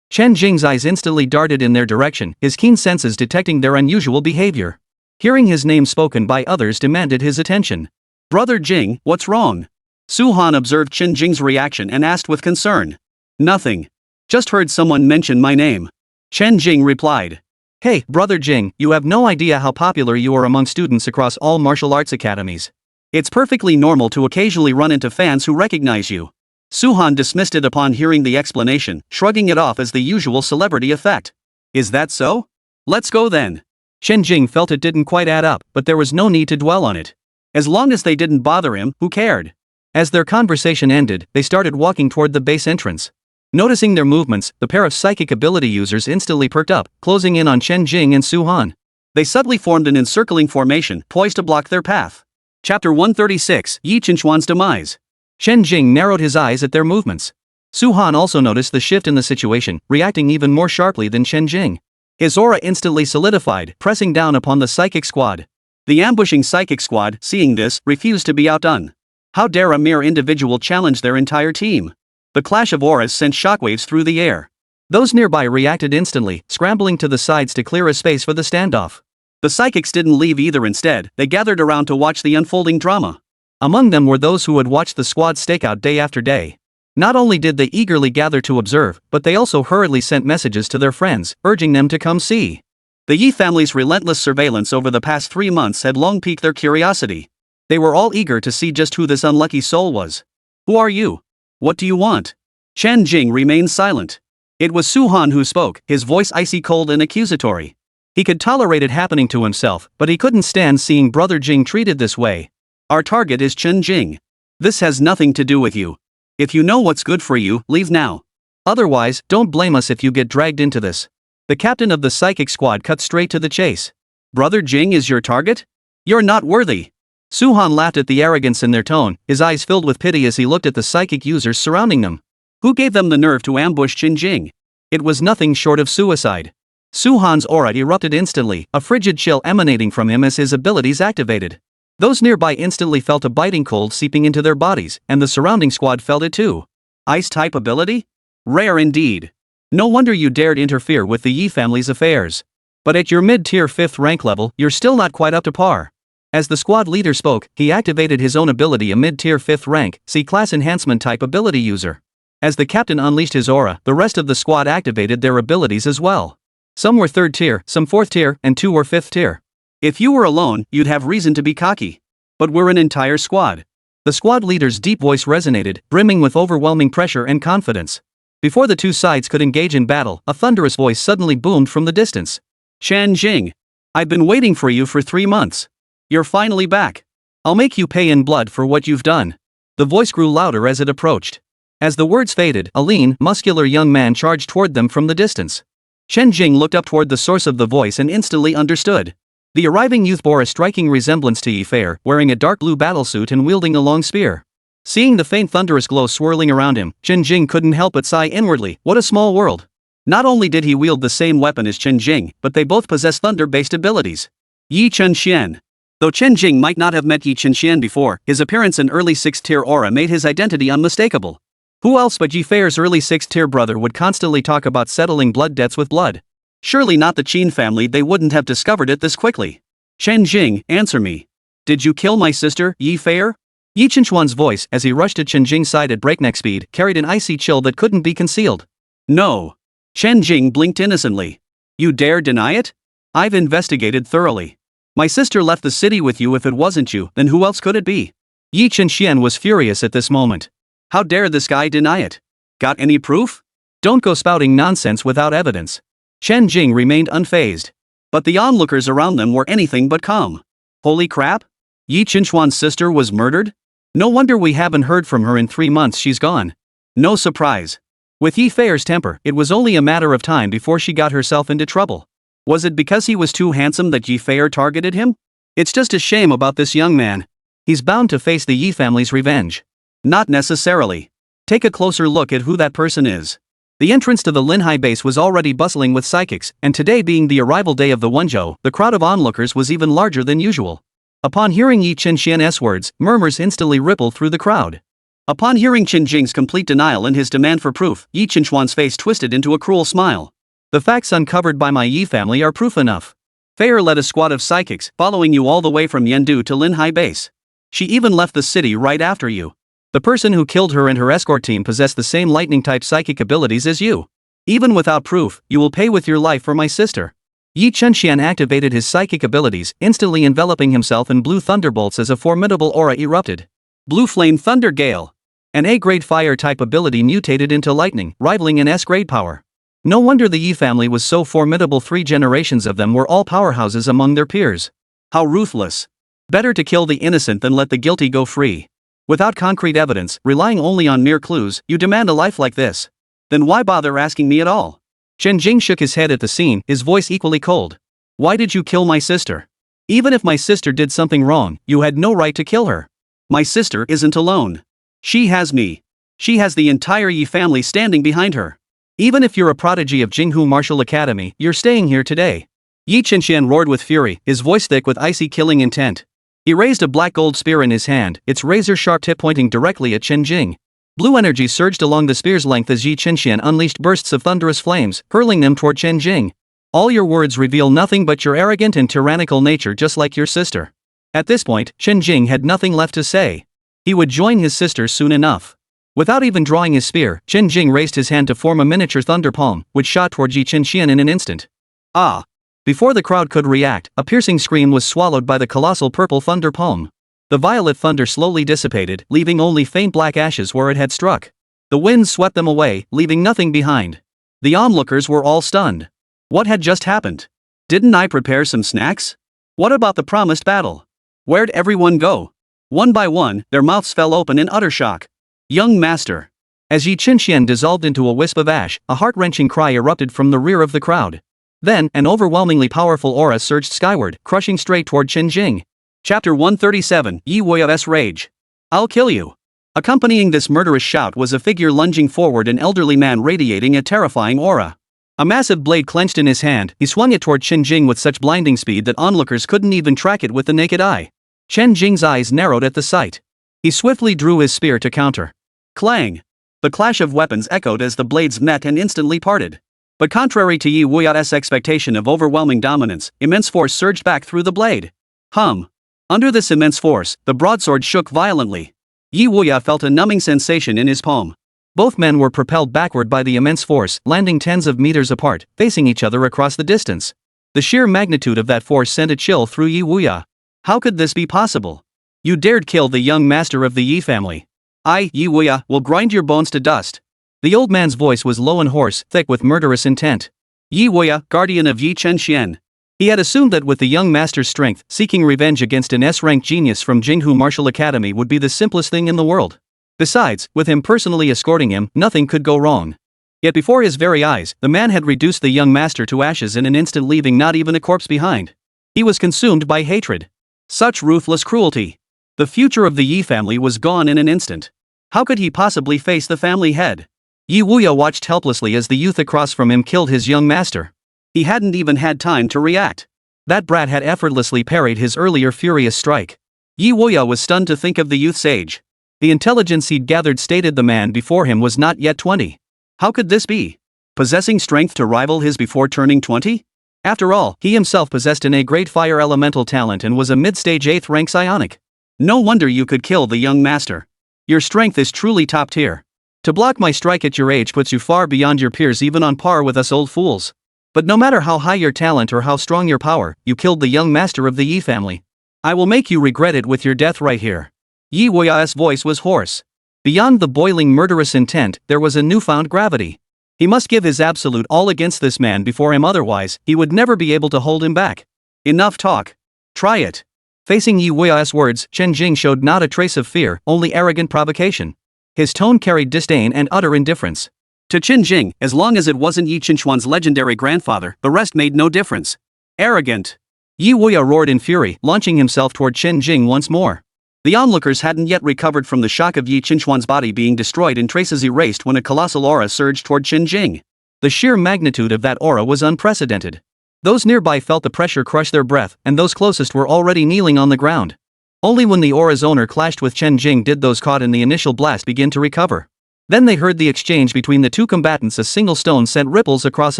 Chen Jing's eyes instantly darted in their direction, his keen senses detecting their unusual behavior. Hearing his name spoken by others demanded his attention. Brother Jing, what's wrong? Su-han observed Chen Jing's reaction and asked with concern. Nothing. Just heard someone mention my name. Chen Jing replied. Hey, Brother Jing, you have no idea how popular you are among students across all martial arts academies. It's perfectly normal to occasionally run into fans who recognize you. Su-han dismissed it upon hearing the explanation, shrugging it off as the usual celebrity effect. Is that so? Let's go then. Chen Jing felt it didn't quite add up, but there was no need to dwell on it. As long as they didn't bother him, who cared? As their conversation ended, they started walking toward the base entrance. Noticing their movements, the pair of psychic ability users instantly perked up, closing in on Chen Jing and Su-han. They subtly formed an encircling formation, poised to block their path. Chapter 136, Yi Chenxuan's Demise. Chen Jing narrowed his eyes at their movements. Su-han also noticed the shift in the situation, reacting even more sharply than Chen Jing. His aura instantly solidified, pressing down upon the psychic squad. The ambushing psychic squad, seeing this, refused to be outdone. How dare a mere individual challenge their entire team? The clash of auras sent shockwaves through the air. Those nearby reacted instantly, scrambling to the sides to clear a space for the standoff. The psychics didn't leave either. Instead, they gathered around to watch the unfolding drama. Among them were those who had watched the squad stakeout day after day. Not only did they eagerly gather to observe, but they also hurriedly sent messages to their friends, urging them to come see. The Yi family's relentless surveillance over the past 3 months had long piqued their curiosity. They were all eager to see just who this unlucky soul was. Who are you? What do you want? Chen Jing remained silent. It was Su-han who spoke, his voice icy cold and accusatory. He could tolerate it happening to himself, but he couldn't stand seeing Brother Jing treated this way. Our target is Chen Jing. This has nothing to do with you. If you know what's good for you, leave now. Otherwise, don't blame us if you get dragged into this. The captain of the psychic squad cut straight to the chase. Brother Jing is your target? You're not worthy. Su-han laughed at the arrogance in their tone, his eyes filled with pity as he looked at the psychic users surrounding them. Who gave them the nerve to ambush Chen Jing? It was nothing short of suicide. Su-han's aura erupted instantly, a frigid chill emanating from him as his abilities activated. Those nearby instantly felt a biting cold seeping into their bodies, and the surrounding squad felt it too. Ice-type ability? Rare indeed. No wonder you dared interfere with the Yi family's affairs. But at your mid-tier 5th rank level, you're still not quite up to par. As the squad leader spoke, he activated his own ability, a mid-tier 5th rank, C-class enhancement type ability user. As the captain unleashed his aura, the rest of the squad activated their abilities as well. Some were 3rd tier, some 4th tier, and 2 were 5th tier. If you were alone, you'd have reason to be cocky. But we're an entire squad. The squad leader's deep voice resonated, brimming with overwhelming pressure and confidence. Before the two sides could engage in battle, a thunderous voice suddenly boomed from the distance. Chen Jing. I've been waiting for you for 3 months. You're finally back. I'll make you pay in blood for what you've done. The voice grew louder as it approached. As the words faded, a lean, muscular young man charged toward them from the distance. Chen Jing looked up toward the source of the voice and instantly understood. The arriving youth bore a striking resemblance to Yi Fei, wearing a dark blue battlesuit and wielding a long spear. Seeing the faint thunderous glow swirling around him, Chen Jing couldn't help but sigh inwardly, what a small world. Not only did he wield the same weapon as Chen Jing, but they both possess thunder-based abilities. Yi Chenxian. Though Chen Jing might not have met Yi Chenxian before, his appearance and early 6th tier aura made his identity unmistakable. Who else but Yi Fei's early 6th tier brother would constantly talk about settling blood debts with blood? Surely not the Qin family, they wouldn't have discovered it this quickly. Chen Jing, answer me. Did you kill my sister, Yi Fei? Yi Chenxuan's voice, as he rushed to Chen Jing's side at breakneck speed, carried an icy chill that couldn't be concealed. No. Chen Jing blinked innocently. You dare deny it? I've investigated thoroughly. My sister left the city with you. If it wasn't you, then who else could it be? Yi Chenxian was furious at this moment. How dare this guy deny it? Got any proof? Don't go spouting nonsense without evidence. Chen Jing remained unfazed. But the onlookers around them were anything but calm. Holy crap? Yi Chenxuan's sister was murdered? No wonder we haven't heard from her in 3 months. She's gone. No surprise. With Yi Fei's temper, it was only a matter of time before she got herself into trouble. Was it because he was too handsome that Yi Fei targeted him? It's just a shame about this young man. He's bound to face the Yi family's revenge. Not necessarily. Take a closer look at who that person is. The entrance to the Linhai base was already bustling with psychics, and today being the arrival day of the Wenzhou, the crowd of onlookers was even larger than usual. Upon hearing Yi Chenxian's words, murmurs instantly rippled through the crowd. Upon hearing Chen Jing's complete denial and his demand for proof, Yi Chenxuan's face twisted into a cruel smile. The facts uncovered by my Yi family are proof enough. Fei led a squad of psychics, following you all the way from Yendu to Linhai base. She even left the city right after you. The person who killed her and her escort team possessed the same lightning-type psychic abilities as you. Even without proof, you will pay with your life for my sister. Yi Chenxian activated his psychic abilities, instantly enveloping himself in blue thunderbolts as a formidable aura erupted. Blue Flame Thunder Gale. An A-grade fire-type ability mutated into lightning, rivaling an S-grade power. No wonder the Yi family was so formidable. 3 generations of them were all powerhouses among their peers. How ruthless. Better to kill the innocent than let the guilty go free. Without concrete evidence, relying only on mere clues, you demand a life like this. Then why bother asking me at all? Chen Jing shook his head at the scene, his voice equally cold. Why did you kill my sister? Even if my sister did something wrong, you had no right to kill her. My sister isn't alone. She has me. She has the entire Yi family standing behind her. Even if you're a prodigy of Jinghu Martial Academy, you're staying here today. Yi Chenxian roared with fury, his voice thick with icy killing intent. He raised a black gold spear in his hand, its razor-sharp tip pointing directly at Chen Jing. Blue energy surged along the spear's length as Yi Chenxian unleashed bursts of thunderous flames, hurling them toward Chen Jing. All your words reveal nothing but your arrogant and tyrannical nature, just like your sister. At this point, Chen Jing had nothing left to say. He would join his sister soon enough. Without even drawing his spear, Chen Jing raised his hand to form a miniature thunder palm, which shot toward Yi Chenxian in an instant. Ah! Before the crowd could react, a piercing scream was swallowed by the colossal purple thunder palm. The violet thunder slowly dissipated, leaving only faint black ashes where it had struck. The wind swept them away, leaving nothing behind. The onlookers were all stunned. What had just happened? Didn't I prepare some snacks? What about the promised battle? Where'd everyone go? One by one, their mouths fell open in utter shock. Young master. As Yi Qinxian dissolved into a wisp of ash, a heart-wrenching cry erupted from the rear of the crowd. Then, an overwhelmingly powerful aura surged skyward, crushing straight toward Chen Jing. Chapter 137, Yi Wuya's Rage. I'll kill you. Accompanying this murderous shout was a figure lunging forward, an elderly man radiating a terrifying aura. A massive blade clenched in his hand, he swung it toward Chen Jing with such blinding speed that onlookers couldn't even track it with the naked eye. Chen Jing's eyes narrowed at the sight. He swiftly drew his spear to counter. Clang! The clash of weapons echoed as the blades met and instantly parted. But contrary to Yi Wuya's expectation of overwhelming dominance, immense force surged back through the blade. Under this immense force, the broadsword shook violently. Yi Wuya felt a numbing sensation in his palm. Both men were propelled backward by the immense force, landing tens of meters apart, facing each other across the distance. The sheer magnitude of that force sent a chill through Yi Wuya. How could this be possible? You dared kill the young master of the Yi family. I, Yi Wuya, will grind your bones to dust. The old man's voice was low and hoarse, thick with murderous intent. Yi Wuya, guardian of Yi Qinxian. He had assumed that with the young master's strength, seeking revenge against an S-rank genius from Jinghu Martial Academy would be the simplest thing in the world. Besides, with him personally escorting him, nothing could go wrong. Yet before his very eyes, the man had reduced the young master to ashes in an instant, leaving not even a corpse behind. He was consumed by hatred. Such ruthless cruelty. The future of the Yi family was gone in an instant. How could he possibly face the family head? Yi Wuya watched helplessly as the youth across from him killed his young master. He hadn't even had time to react. That brat had effortlessly parried his earlier furious strike. Yi Wuya was stunned to think of the youth's age. The intelligence he'd gathered stated the man before him was not yet 20. How could this be? Possessing strength to rival his before turning 20? After all, he himself possessed an A-grade fire elemental talent and was a mid-stage 8th rank psionic. No wonder you could kill the young master. Your strength is truly top tier. To block my strike at your age puts you far beyond your peers, even on par with us old fools. But no matter how high your talent or how strong your power, you killed the young master of the Yi family. I will make you regret it with your death right here. Yi Wuya's voice was hoarse. Beyond the boiling murderous intent, there was a newfound gravity. He must give his absolute all against this man before him, otherwise, he would never be able to hold him back. Enough talk. Try it. Facing Yi Wuya's words, Chen Jing showed not a trace of fear, only arrogant provocation. His tone carried disdain and utter indifference. To Chen Jing, as long as it wasn't Yi Qinxuan's legendary grandfather, the rest made no difference. Arrogant. Yi Wuya roared in fury, launching himself toward Chen Jing once more. The onlookers hadn't yet recovered from the shock of Yi Qinxuan's body being destroyed and traces erased when a colossal aura surged toward Chen Jing. The sheer magnitude of that aura was unprecedented. Those nearby felt the pressure crush their breath, and those closest were already kneeling on the ground. Only when the aura's owner clashed with Chen Jing did those caught in the initial blast begin to recover. Then they heard the exchange between the two combatants. A single stone sent ripples across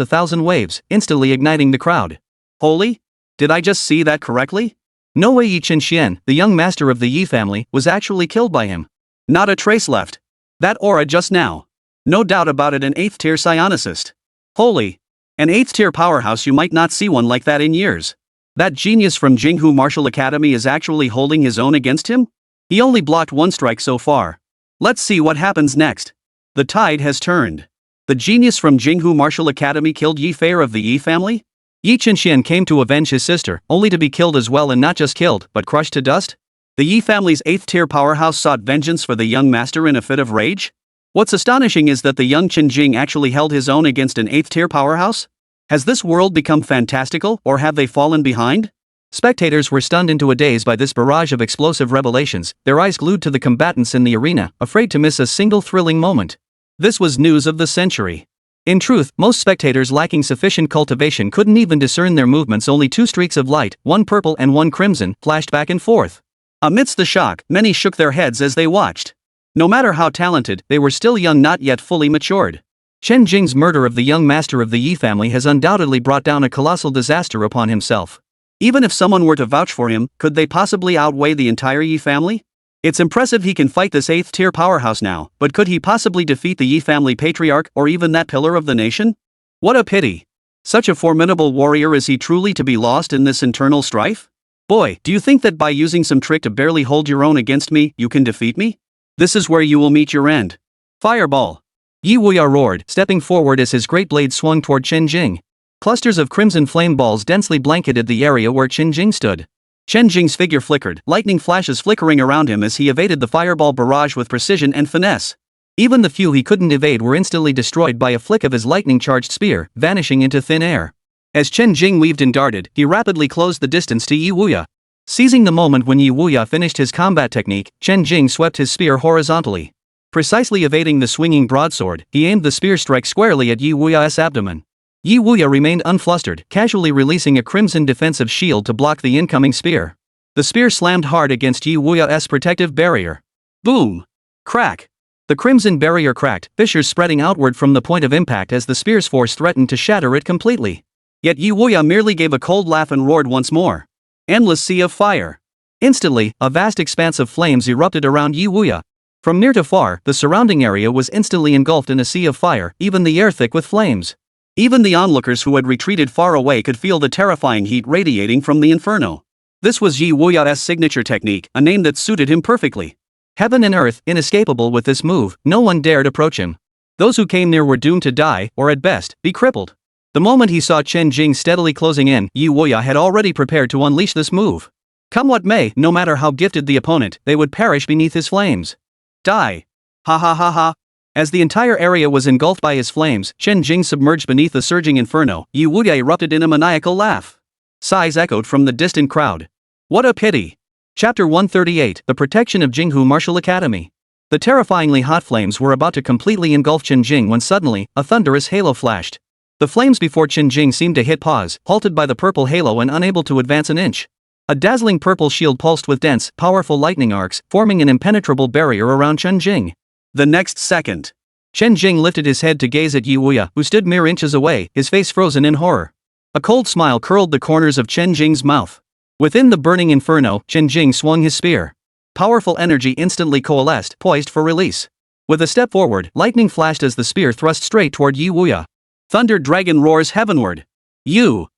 1,000 waves, instantly igniting the crowd. Holy? Did I just see that correctly? No way Yi Qinxian, the young master of the Yi family, was actually killed by him. Not a trace left. That aura just now. No doubt about it, an 8th tier psionicist. Holy. An 8th tier powerhouse, you might not see one like that in years. That genius from Jinghu Martial Academy is actually holding his own against him? He only blocked one strike so far. Let's see what happens next. The tide has turned. The genius from Jinghu Martial Academy killed Yi Fei of the Yi family? Yi Qinxian came to avenge his sister, only to be killed as well, and not just killed, but crushed to dust? The Yi family's 8th tier powerhouse sought vengeance for the young master in a fit of rage? What's astonishing is that the young Chen Jing actually held his own against an 8th tier powerhouse? Has this world become fantastical, or have they fallen behind? Spectators were stunned into a daze by this barrage of explosive revelations, their eyes glued to the combatants in the arena, afraid to miss a single thrilling moment. This was news of the century. In truth, most spectators lacking sufficient cultivation couldn't even discern their movements. Only two streaks of light, one purple and one crimson, flashed back and forth. Amidst the shock, many shook their heads as they watched. No matter how talented, they were still young, not yet fully matured. Chen Jing's murder of the young master of the Yi family has undoubtedly brought down a colossal disaster upon himself. Even if someone were to vouch for him, could they possibly outweigh the entire Yi family? It's impressive he can fight this 8th tier powerhouse now, but could he possibly defeat the Yi family patriarch or even that pillar of the nation? What a pity. Such a formidable warrior, is he truly to be lost in this internal strife? Boy, do you think that by using some trick to barely hold your own against me, you can defeat me? This is where you will meet your end. Fireball. Yi Wuya roared, stepping forward as his great blade swung toward Chen Jing. Clusters of crimson flame balls densely blanketed the area where Chen Jing stood. Chen Jing's figure flickered, lightning flashes flickering around him as he evaded the fireball barrage with precision and finesse. Even the few he couldn't evade were instantly destroyed by a flick of his lightning-charged spear, vanishing into thin air. As Chen Jing weaved and darted, he rapidly closed the distance to Yi Wuya. Seizing the moment when Yi Wuya finished his combat technique, Chen Jing swept his spear horizontally. Precisely evading the swinging broadsword, he aimed the spear strike squarely at Yi Wuya's abdomen. Yi Wuya remained unflustered, casually releasing a crimson defensive shield to block the incoming spear. The spear slammed hard against Yi Wuya's protective barrier. Boom! Crack! The crimson barrier cracked, fissures spreading outward from the point of impact as the spear's force threatened to shatter it completely. Yet Yi Wuya merely gave a cold laugh and roared once more. Endless sea of fire. Instantly, a vast expanse of flames erupted around Yi Wuya. From near to far, the surrounding area was instantly engulfed in a sea of fire, even the air thick with flames. Even the onlookers who had retreated far away could feel the terrifying heat radiating from the inferno. This was Yi Wuya's signature technique, a name that suited him perfectly. Heaven and earth, inescapable with this move, no one dared approach him. Those who came near were doomed to die, or at best, be crippled. The moment he saw Chen Jing steadily closing in, Yi Wuya had already prepared to unleash this move. Come what may, no matter how gifted the opponent, they would perish beneath his flames. Die! Ha ha ha ha! As the entire area was engulfed by his flames, Chen Jing submerged beneath the surging inferno, Yi Wuya erupted in a maniacal laugh. Sighs echoed from the distant crowd. What a pity! Chapter 138, The Protection of Jinghu Martial Academy. The terrifyingly hot flames were about to completely engulf Chen Jing when suddenly, a thunderous halo flashed. The flames before Chen Jing seemed to hit pause, halted by the purple halo and unable to advance an inch. A dazzling purple shield pulsed with dense, powerful lightning arcs, forming an impenetrable barrier around Chen Jing. The next second, Chen Jing lifted his head to gaze at Yi Wuya, who stood mere inches away, his face frozen in horror. A cold smile curled the corners of Chen Jing's mouth. Within the burning inferno, Chen Jing swung his spear. Powerful energy instantly coalesced, poised for release. With a step forward, lightning flashed as the spear thrust straight toward Yi Wuya. Thunder dragon roars heavenward. You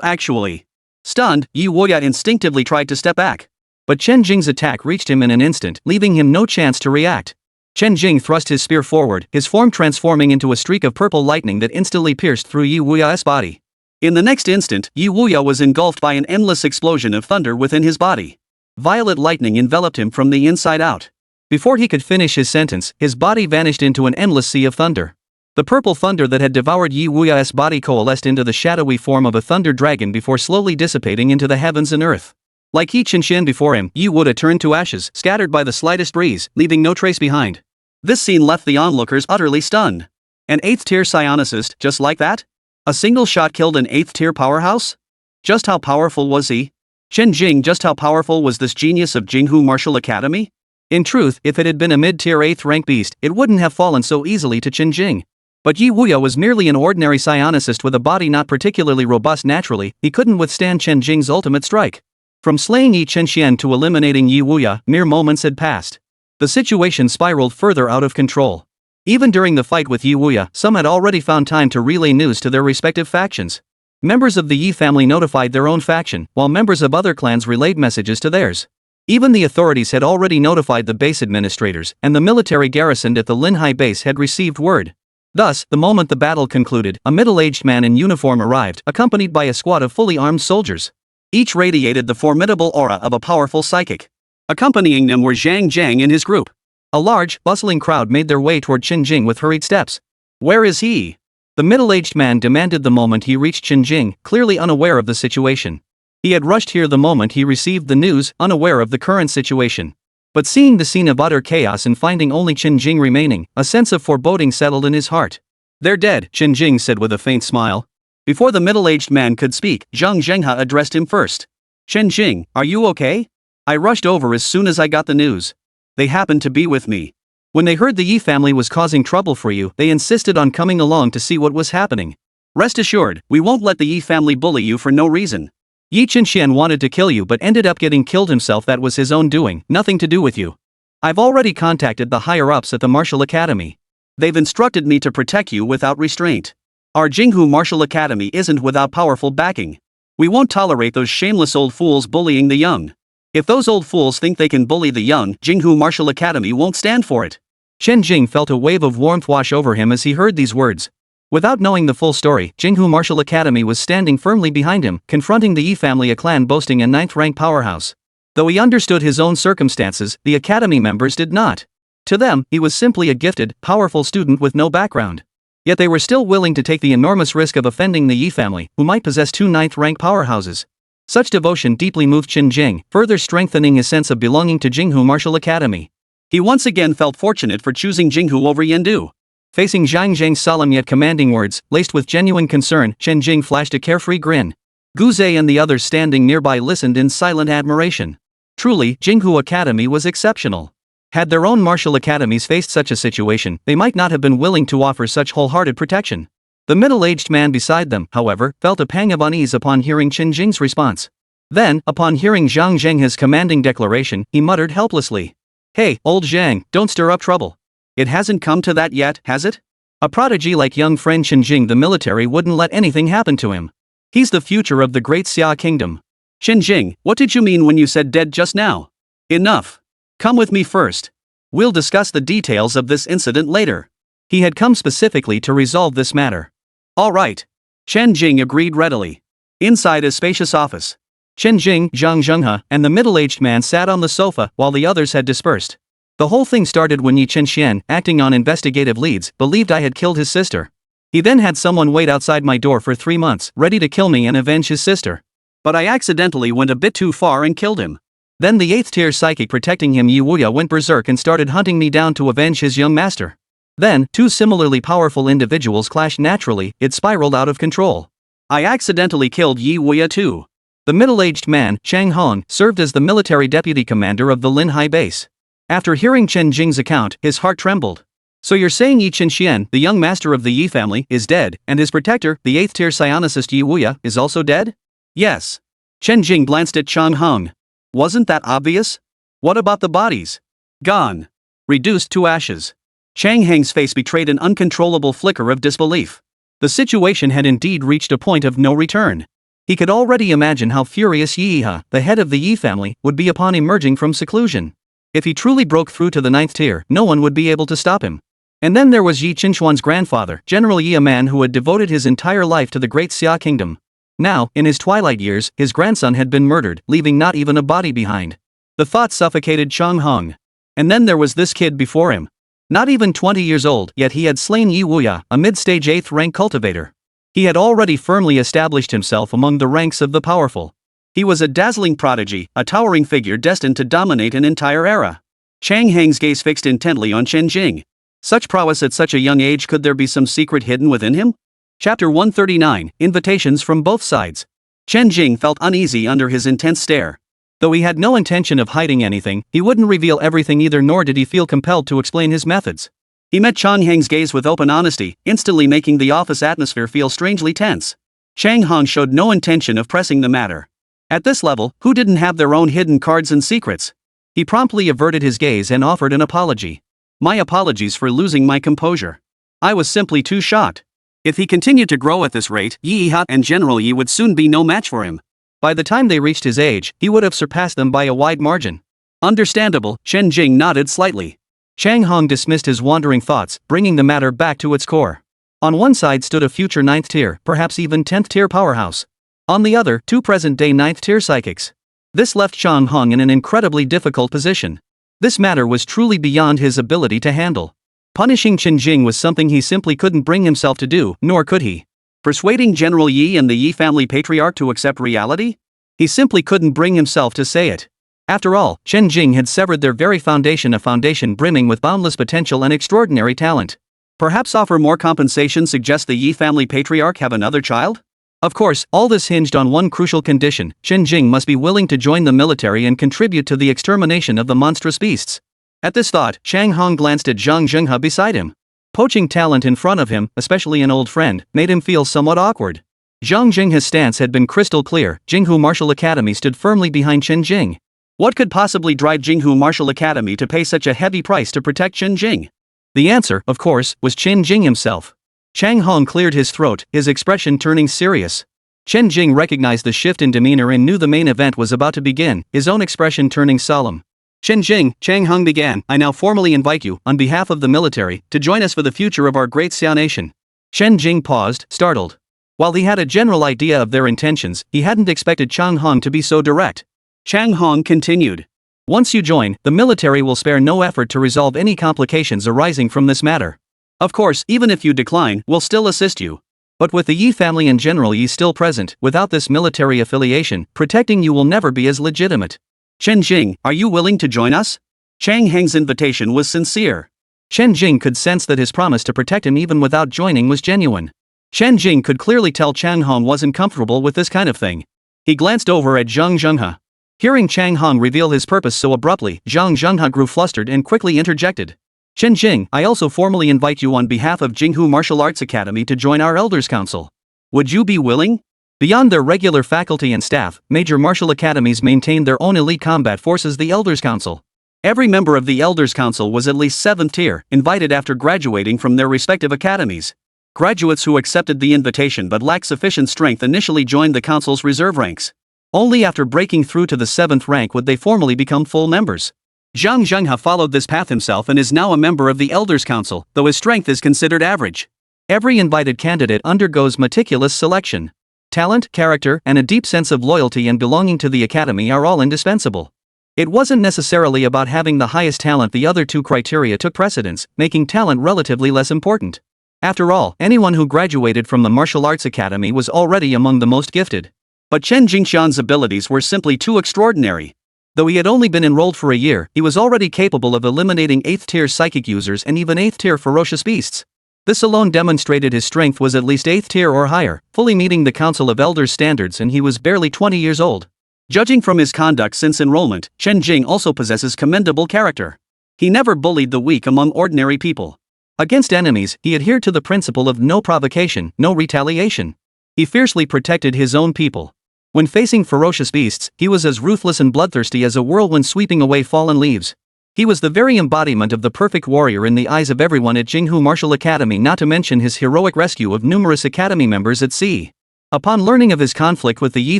actually. Stunned, Yi Wuya instinctively tried to step back. But Chen Jing's attack reached him in an instant, leaving him no chance to react. Chen Jing thrust his spear forward, his form transforming into a streak of purple lightning that instantly pierced through Yi Wuya's body. In the next instant, Yi Wuya was engulfed by an endless explosion of thunder within his body. Violet lightning enveloped him from the inside out. Before he could finish his sentence, his body vanished into an endless sea of thunder. The purple thunder that had devoured Yi Wuya's body coalesced into the shadowy form of a thunder dragon before slowly dissipating into the heavens and earth. Like Yi Qinshan before him, Yi Wuya turned to ashes, scattered by the slightest breeze, leaving no trace behind. This scene left the onlookers utterly stunned. An 8th-tier psionicist, just like that? A single shot killed an 8th-tier powerhouse? Just how powerful was he? Chen Jing, just how powerful was this genius of Jinghu Martial Academy? In truth, if it had been a mid-tier 8th-rank beast, it wouldn't have fallen so easily to Chen Jing. But Yi Wuya was merely an ordinary psionicist with a body not particularly robust naturally, he couldn't withstand Chen Jing's ultimate strike. From slaying Yi Qinshan to eliminating Yi Wuya, mere moments had passed. The situation spiraled further out of control. Even during the fight with Yi Wuya, some had already found time to relay news to their respective factions. Members of the Yi family notified their own faction, while members of other clans relayed messages to theirs. Even the authorities had already notified the base administrators, and the military garrisoned at the Linhai base had received word. Thus, the moment the battle concluded, a middle-aged man in uniform arrived, accompanied by a squad of fully armed soldiers. Each radiated the formidable aura of a powerful psychic. Accompanying them were Zhang Jiang and his group. A large, bustling crowd made their way toward Chen Jing with hurried steps. Where is he? The middle-aged man demanded the moment he reached Chen Jing, clearly unaware of the situation. He had rushed here the moment he received the news, unaware of the current situation. But seeing the scene of utter chaos and finding only Chen Jing remaining, a sense of foreboding settled in his heart. They're dead, Chen Jing said with a faint smile. Before the middle-aged man could speak, Zhang Zhenghe addressed him first. Chen Jing, are you okay? I rushed over as soon as I got the news. They happened to be with me. When they heard the Yi family was causing trouble for you, they insisted on coming along to see what was happening. Rest assured, we won't let the Yi family bully you for no reason. Yi Qinshan wanted to kill you but ended up getting killed himself. That was his own doing, nothing to do with you. I've already contacted the higher-ups at the Martial Academy. They've instructed me to protect you without restraint. Our Jinghu Martial Academy isn't without powerful backing. We won't tolerate those shameless old fools bullying the young. If those old fools think they can bully the young, Jinghu Martial Academy won't stand for it. Chen Jing felt a wave of warmth wash over him as he heard these words. Without knowing the full story, Jinghu Martial Academy was standing firmly behind him, confronting the Yi family, a clan boasting a 9th-rank powerhouse. Though he understood his own circumstances, the academy members did not. To them, he was simply a gifted, powerful student with no background. Yet they were still willing to take the enormous risk of offending the Yi family, who might possess 2 9th-rank powerhouses. Such devotion deeply moved Chen Jing, further strengthening his sense of belonging to Jinghu Martial Academy. He once again felt fortunate for choosing Jinghu over Yendu. Facing Zhang Zhang's solemn yet commanding words, laced with genuine concern, Chen Jing flashed a carefree grin. Gu Zhe and the others standing nearby listened in silent admiration. Truly, Jinghu Academy was exceptional. Had their own martial academies faced such a situation, they might not have been willing to offer such wholehearted protection. The middle-aged man beside them, however, felt a pang of unease upon hearing Chen Jing's response. Then, upon hearing Zhang Zheng's commanding declaration, he muttered helplessly. "Hey, old Zhang, don't stir up trouble. It hasn't come to that yet, has it?" A prodigy like young friend Chen Jing, the military wouldn't let anything happen to him. He's the future of the great Xia kingdom. Chen Jing, what did you mean when you said dead just now? Enough. Come with me first. We'll discuss the details of this incident later. He had come specifically to resolve this matter. All right. Chen Jing agreed readily. Inside a spacious office, Chen Jing, Zhang Zhenghe, and the middle-aged man sat on the sofa while the others had dispersed. The whole thing started when Yi Chenxian, acting on investigative leads, believed I had killed his sister. He then had someone wait outside my door for 3 months, ready to kill me and avenge his sister. But I accidentally went a bit too far and killed him. Then the 8th-tier psychic protecting him, Yi Wuya, went berserk and started hunting me down to avenge his young master. Then, 2 similarly powerful individuals clashed naturally. It spiraled out of control. I accidentally killed Yi Wuya too. The middle-aged man, Chang Hong, served as the military deputy commander of the Lin Hai base. After hearing Chen Jing's account, his heart trembled. So you're saying Yi Chenxian, the young master of the Yi family, is dead, and his protector, the 8th-tier psionicist Yi Wuya, is also dead? Yes. Chen Jing glanced at Chang Hong. Wasn't that obvious? What about the bodies? Gone. Reduced to ashes. Chang Heng's face betrayed an uncontrollable flicker of disbelief. The situation had indeed reached a point of no return. He could already imagine how furious Yi Yihe, the head of the Yi family, would be upon emerging from seclusion. If he truly broke through to the 9th tier, no one would be able to stop him. And then there was Yi Qinxuan's grandfather, General Yi, a man who had devoted his entire life to the great Xia kingdom. Now, in his twilight years, his grandson had been murdered, leaving not even a body behind. The thought suffocated Chang Hong. And then there was this kid before him. Not even 20 years old, yet he had slain Yi Wuya, a mid-stage 8th-rank cultivator. He had already firmly established himself among the ranks of the powerful. He was a dazzling prodigy, a towering figure destined to dominate an entire era. Chang Heng's gaze fixed intently on Chen Jing. Such prowess at such a young age, could there be some secret hidden within him? Chapter 139, Invitations from Both Sides. Chen Jing felt uneasy under his intense stare. Though he had no intention of hiding anything, he wouldn't reveal everything either, nor did he feel compelled to explain his methods. He met Chang Heng's gaze with open honesty, instantly making the office atmosphere feel strangely tense. Chang Hong showed no intention of pressing the matter. At this level, who didn't have their own hidden cards and secrets? He promptly averted his gaze and offered an apology. My apologies for losing my composure. I was simply too shocked. If he continued to grow at this rate, Yi Yihe and General Yi would soon be no match for him. By the time they reached his age, he would have surpassed them by a wide margin. Understandable, Chen Jing nodded slightly. Chang Hong dismissed his wandering thoughts, bringing the matter back to its core. On one side stood a future 9th tier, perhaps even 10th tier powerhouse. On the other, 2 present-day 9th tier psychics. This left Chang Hong in an incredibly difficult position. This matter was truly beyond his ability to handle. Punishing Chen Jing was something he simply couldn't bring himself to do, nor could he. Persuading General Yi and the Yi family patriarch to accept reality? He simply couldn't bring himself to say it. After all, Chen Jing had severed their very foundation, a foundation brimming with boundless potential and extraordinary talent. Perhaps offer more compensation, suggest the Yi family patriarch have another child? Of course, all this hinged on one crucial condition: Chen Jing must be willing to join the military and contribute to the extermination of the monstrous beasts. At this thought, Chang Hong glanced at Zhang Zhenghe beside him. Poaching talent in front of him, especially an old friend, made him feel somewhat awkward. Zhang Zhenghe's stance had been crystal clear. Jinghu Martial Academy stood firmly behind Chen Jing. What could possibly drive Jinghu Martial Academy to pay such a heavy price to protect Chen Jing? The answer, of course, was Chen Jing himself. Chang Hong cleared his throat, his expression turning serious. Chen Jing recognized the shift in demeanor and knew the main event was about to begin, his own expression turning solemn. Chen Jing, Chang Hong began, I now formally invite you, on behalf of the military, to join us for the future of our great Xia nation. Chen Jing paused, startled. While he had a general idea of their intentions, he hadn't expected Chang Hong to be so direct. Chang Hong continued. Once you join, the military will spare no effort to resolve any complications arising from this matter. Of course, even if you decline, we'll still assist you. But with the Yi family and General Yi still present, without this military affiliation, protecting you will never be as legitimate. Chen Jing, are you willing to join us? Chang Heng's invitation was sincere. Chen Jing could sense that his promise to protect him even without joining was genuine. Chen Jing could clearly tell Chang Hong wasn't comfortable with this kind of thing. He glanced over at Zhang Zhenghe. Hearing Chang Hong reveal his purpose so abruptly, Zhang Zhenghe grew flustered and quickly interjected. Chen Jing, I also formally invite you on behalf of Jinghu Martial Arts Academy to join our Elders Council. Would you be willing? Beyond their regular faculty and staff, major martial academies maintain their own elite combat forces, the Elders Council. Every member of the Elders Council was at least 7th tier, invited after graduating from their respective academies. Graduates who accepted the invitation but lacked sufficient strength initially joined the council's reserve ranks. Only after breaking through to the 7th rank would they formally become full members. Zhang Zhenghe followed this path himself and is now a member of the Elders Council, though his strength is considered average. Every invited candidate undergoes meticulous selection. Talent, character, and a deep sense of loyalty and belonging to the academy are all indispensable. It wasn't necessarily about having the highest talent, the other two criteria took precedence, making talent relatively less important. After all, anyone who graduated from the Martial Arts Academy was already among the most gifted. But Chen Jingshan's abilities were simply too extraordinary. Though he had only been enrolled for a year, he was already capable of eliminating 8th-tier psychic users and even 8th-tier ferocious beasts. This alone demonstrated his strength was at least 8th tier or higher, fully meeting the Council of Elders standards, and he was barely 20 years old. Judging from his conduct since enrollment, Chen Jing also possesses commendable character. He never bullied the weak among ordinary people. Against enemies, he adhered to the principle of no provocation, no retaliation. He fiercely protected his own people. When facing ferocious beasts, he was as ruthless and bloodthirsty as a whirlwind sweeping away fallen leaves. He was the very embodiment of the perfect warrior in the eyes of everyone at Jinghu Martial Academy, not to mention his heroic rescue of numerous academy members at sea. Upon learning of his conflict with the Yi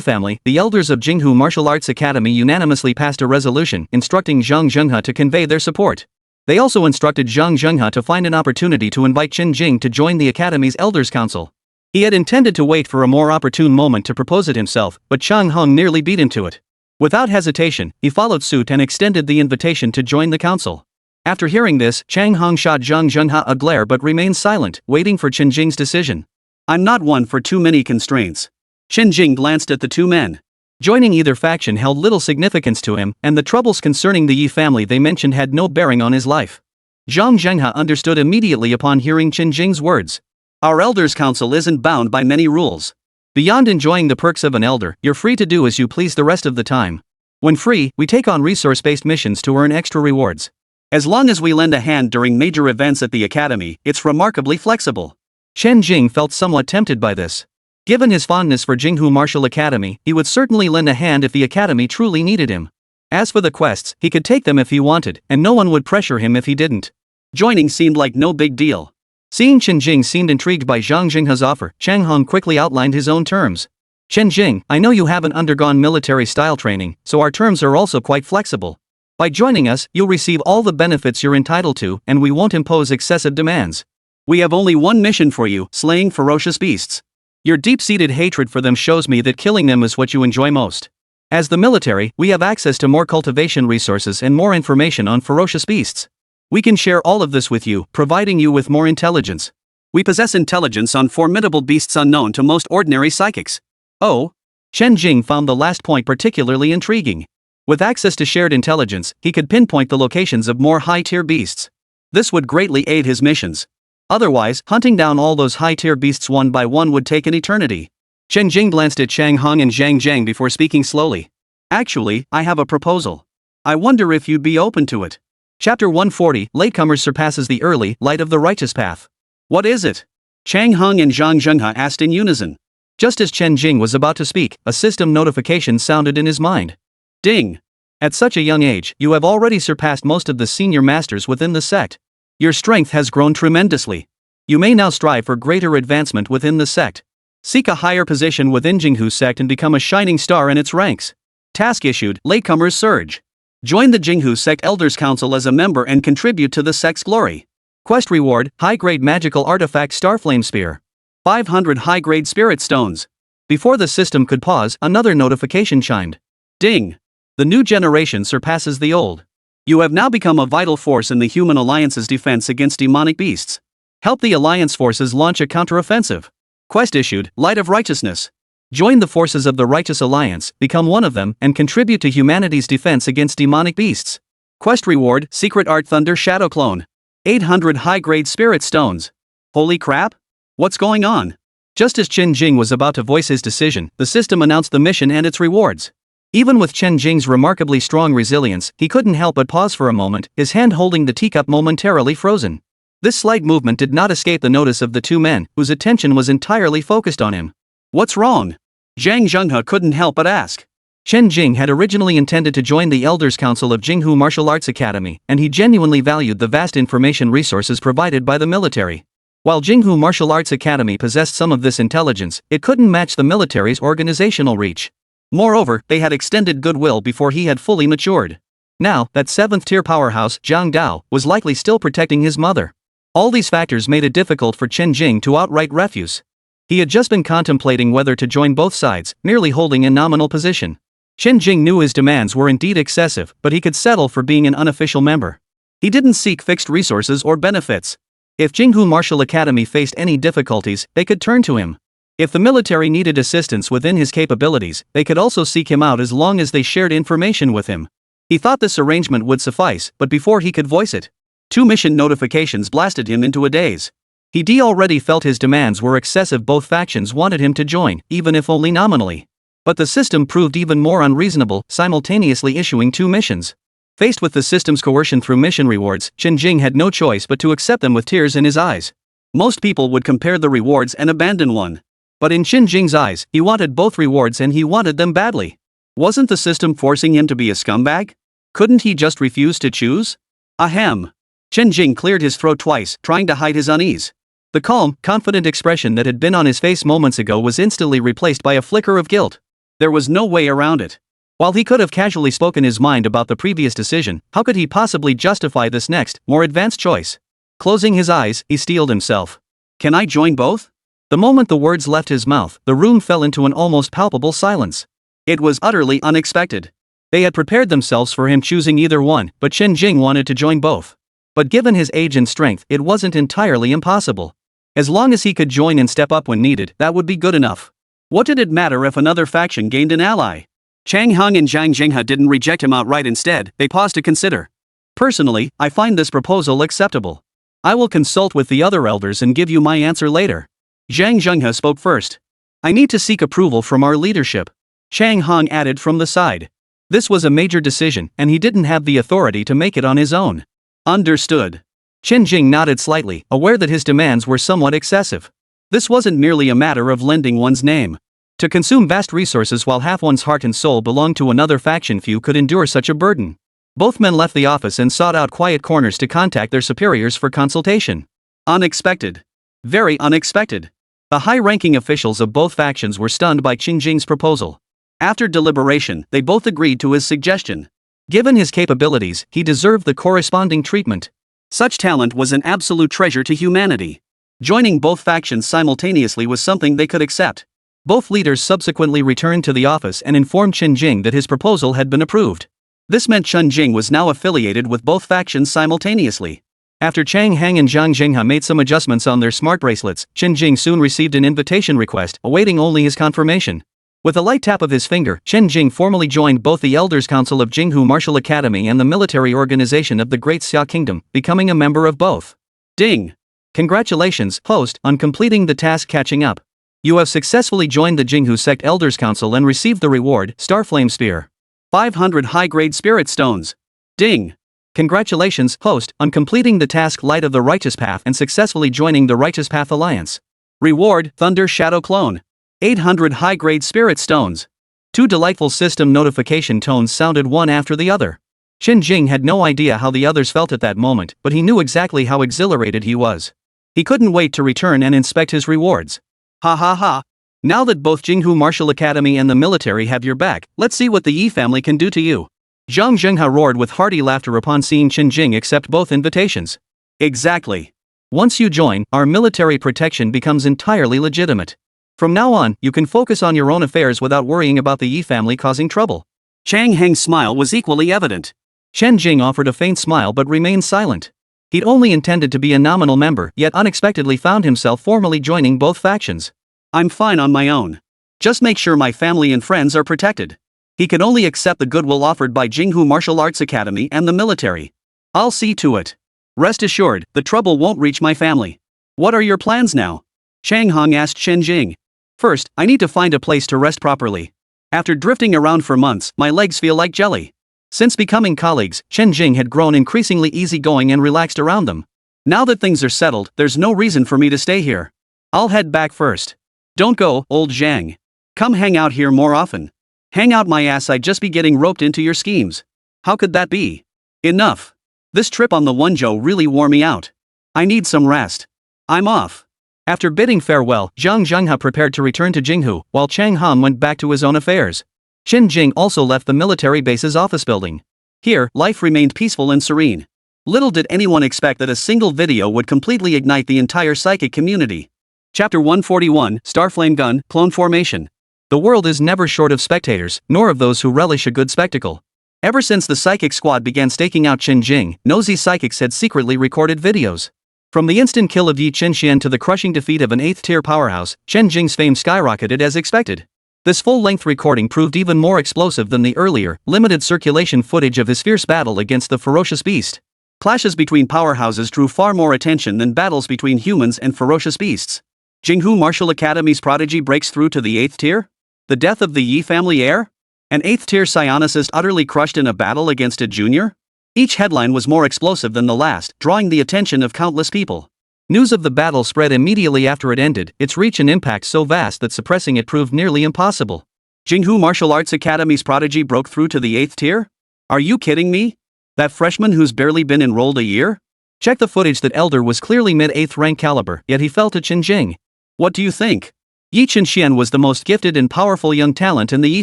family, the elders of Jinghu Martial Arts Academy unanimously passed a resolution instructing Zhang Zhenghe to convey their support. They also instructed Zhang Zhenghe to find an opportunity to invite Chen Jing to join the Academy's Elders Council. He had intended to wait for a more opportune moment to propose it himself, but Chang Hong nearly beat him to it. Without hesitation, he followed suit and extended the invitation to join the council. After hearing this, Chang Hong shot Zhang Zhenghe a glare but remained silent, waiting for Chen Jing's decision. I'm not one for too many constraints. Chen Jing glanced at the two men. Joining either faction held little significance to him, and the troubles concerning the Yi family they mentioned had no bearing on his life. Zhang Zhenghe understood immediately upon hearing Chen Jing's words. Our Elders Council isn't bound by many rules. Beyond enjoying the perks of an elder, you're free to do as you please the rest of the time. When free, we take on resource-based missions to earn extra rewards. As long as we lend a hand during major events at the academy, it's remarkably flexible. Chen Jing felt somewhat tempted by this. Given his fondness for Jinghu Martial Academy, he would certainly lend a hand if the academy truly needed him. As for the quests, he could take them if he wanted, and no one would pressure him if he didn't. Joining seemed like no big deal. Seeing Chen Jing seemed intrigued by Zhang Zhenghe's offer, Chang Hong quickly outlined his own terms. Chen Jing, I know you haven't undergone military-style training, so our terms are also quite flexible. By joining us, you'll receive all the benefits you're entitled to, and we won't impose excessive demands. We have only one mission for you, slaying ferocious beasts. Your deep-seated hatred for them shows me that killing them is what you enjoy most. As the military, we have access to more cultivation resources and more information on ferocious beasts. We can share all of this with you, providing you with more intelligence. We possess intelligence on formidable beasts unknown to most ordinary psychics. Oh? Chen Jing found the last point particularly intriguing. With access to shared intelligence, he could pinpoint the locations of more high-tier beasts. This would greatly aid his missions. Otherwise, hunting down all those high-tier beasts one by one would take an eternity. Chen Jing glanced at Chang Hong and Zhang Zhang before speaking slowly. Actually, I have a proposal. I wonder if you'd be open to it. Chapter 140, Latecomers surpasses the early light of the righteous path. What is it? Chang Hong and Zhang Zhenghe asked in unison. Just as Chen Jing was about to speak, a system notification sounded in his mind. Ding! At such a young age, you have already surpassed most of the senior masters within the sect. Your strength has grown tremendously. You may now strive for greater advancement within the sect. Seek a higher position within Jinghu sect and become a shining star in its ranks. Task issued, Latecomers surge. Join the Jinghu sect Elders Council as a member and contribute to the sect's glory. Quest reward, high-grade magical artifact Starflame Spear. 500 high-grade spirit stones. Before the system could pause, another notification chimed. Ding! The new generation surpasses the old. You have now become a vital force in the human alliance's defense against demonic beasts. Help the alliance forces launch a counteroffensive. Quest issued, Light of Righteousness. Join the forces of the Righteous Alliance, become one of them, and contribute to humanity's defense against demonic beasts. Quest reward, Secret Art Thunder Shadow Clone. 800 high-grade spirit stones. Holy crap? What's going on? Just as Chen Jing was about to voice his decision, the system announced the mission and its rewards. Even with Chen Jing's remarkably strong resilience, he couldn't help but pause for a moment, his hand holding the teacup momentarily frozen. This slight movement did not escape the notice of the two men, whose attention was entirely focused on him. What's wrong? Zhang Zhenghe couldn't help but ask. Chen Jing had originally intended to join the Elders Council of Jinghu Martial Arts Academy, and he genuinely valued the vast information resources provided by the military. While Jinghu Martial Arts Academy possessed some of this intelligence, it couldn't match the military's organizational reach. Moreover, they had extended goodwill before he had fully matured. Now, that 7th-tier powerhouse, Zhang Dao, was likely still protecting his mother. All these factors made it difficult for Chen Jing to outright refuse. He had just been contemplating whether to join both sides, merely holding a nominal position. Chen Jing knew his demands were indeed excessive, but he could settle for being an unofficial member. He didn't seek fixed resources or benefits. If Jinghu Martial Academy faced any difficulties, they could turn to him. If the military needed assistance within his capabilities, they could also seek him out as long as they shared information with him. He thought this arrangement would suffice, but before he could voice it, 2 mission notifications blasted him into a daze. He already felt his demands were excessive. Both factions wanted him to join, even if only nominally. But the system proved even more unreasonable, simultaneously issuing 2 missions. Faced with the system's coercion through mission rewards, Chen Jing had no choice but to accept them with tears in his eyes. Most people would compare the rewards and abandon one. But in Chen Jing's eyes, he wanted both rewards and he wanted them badly. Wasn't the system forcing him to be a scumbag? Couldn't he just refuse to choose? Ahem. Chen Jing cleared his throat twice, trying to hide his unease. The calm, confident expression that had been on his face moments ago was instantly replaced by a flicker of guilt. There was no way around it. While he could have casually spoken his mind about the previous decision, how could he possibly justify this next, more advanced choice? Closing his eyes, he steeled himself. Can I join both? The moment the words left his mouth, the room fell into an almost palpable silence. It was utterly unexpected. They had prepared themselves for him choosing either one, but Chen Jing wanted to join both. But given his age and strength, it wasn't entirely impossible. As long as he could join and step up when needed, that would be good enough. What did it matter if another faction gained an ally? Chang Heng and Zhang Zhenghe didn't reject him outright. Instead, they paused to consider. Personally, I find this proposal acceptable. I will consult with the other elders and give you my answer later. Zhang Zhenghe spoke first. I need to seek approval from our leadership. Chang Heng added from the side. This was a major decision, and he didn't have the authority to make it on his own. Understood. Chen Jing nodded slightly, aware that his demands were somewhat excessive. This wasn't merely a matter of lending one's name. To consume vast resources while half one's heart and soul belonged to another faction, few could endure such a burden. Both men left the office and sought out quiet corners to contact their superiors for consultation. Unexpected. Very unexpected. The high-ranking officials of both factions were stunned by Chen Jing's proposal. After deliberation, they both agreed to his suggestion. Given his capabilities, he deserved the corresponding treatment. Such talent was an absolute treasure to humanity. Joining both factions simultaneously was something they could accept. Both leaders subsequently returned to the office and informed Chen Jing that his proposal had been approved. This meant Chen Jing was now affiliated with both factions simultaneously. After Chang Heng and Zhang Zhenghe made some adjustments on their smart bracelets, Chen Jing soon received an invitation request, awaiting only his confirmation. With a light tap of his finger, Chen Jing formally joined both the Elders Council of Jinghu Martial Academy and the military organization of the Great Xia Kingdom, becoming a member of both. Ding! Congratulations, host, on completing the task catching up. You have successfully joined the Jinghu Sect Elders Council and received the reward, Starflame Spear. 500 high-grade spirit stones. Ding! Congratulations, host, on completing the task Light of the Righteous Path and successfully joining the Righteous Path Alliance. Reward, Thunder Shadow Clone. 800 high-grade spirit stones. 2 delightful system notification tones sounded one after the other. Chen Jing had no idea how the others felt at that moment, but he knew exactly how exhilarated he was. He couldn't wait to return and inspect his rewards. Ha ha ha. Now that both Jinghu Martial Academy and the military have your back, let's see what the Yi family can do to you. Zhang Zhenghe roared with hearty laughter upon seeing Chen Jing accept both invitations. Exactly. Once you join, our military protection becomes entirely legitimate. From now on, you can focus on your own affairs without worrying about the Yi family causing trouble." Chang Heng's smile was equally evident. Chen Jing offered a faint smile but remained silent. He'd only intended to be a nominal member, yet unexpectedly found himself formally joining both factions. "I'm fine on my own. Just make sure my family and friends are protected." He could only accept the goodwill offered by Jinghu Martial Arts Academy and the military. "I'll see to it. Rest assured, the trouble won't reach my family." "What are your plans now?" Chang Hong asked Chen Jing. "First, I need to find a place to rest properly. After drifting around for months, my legs feel like jelly." Since becoming colleagues, Chen Jing had grown increasingly easygoing and relaxed around them. "Now that things are settled, there's no reason for me to stay here. I'll head back first." "Don't go, old Zhang. Come hang out here more often." "Hang out my ass, I'd just be getting roped into your schemes." "How could that be?" "Enough. This trip on the Wenzhou really wore me out. I need some rest. I'm off." After bidding farewell, Zhang Zhenghe prepared to return to Jinghu, while Chang Han went back to his own affairs. Chen Jing also left the military base's office building. Here, life remained peaceful and serene. Little did anyone expect that a single video would completely ignite the entire psychic community. Chapter 141, Starflame Gun, Clone Formation. The world is never short of spectators, nor of those who relish a good spectacle. Ever since the psychic squad began staking out Chen Jing, nosy psychics had secretly recorded videos. From the instant kill of Yi Qinxian to the crushing defeat of an 8th-tier powerhouse, Chen Jing's fame skyrocketed as expected. This full-length recording proved even more explosive than the earlier, limited circulation footage of his fierce battle against the ferocious beast. Clashes between powerhouses drew far more attention than battles between humans and ferocious beasts. Jinghu Martial Academy's prodigy breaks through to the 8th tier? The death of the Yi family heir? An 8th-tier psionicist utterly crushed in a battle against a junior? Each headline was more explosive than the last, drawing the attention of countless people. News of the battle spread immediately after it ended, its reach and impact so vast that suppressing it proved nearly impossible. Jinghu Martial Arts Academy's prodigy broke through to the 8th tier? Are you kidding me? That freshman who's barely been enrolled a year? Check the footage. That elder was clearly mid-8th rank caliber, yet he fell to Chen Jing. What do you think? Yi Qinxian was the most gifted and powerful young talent in the Yi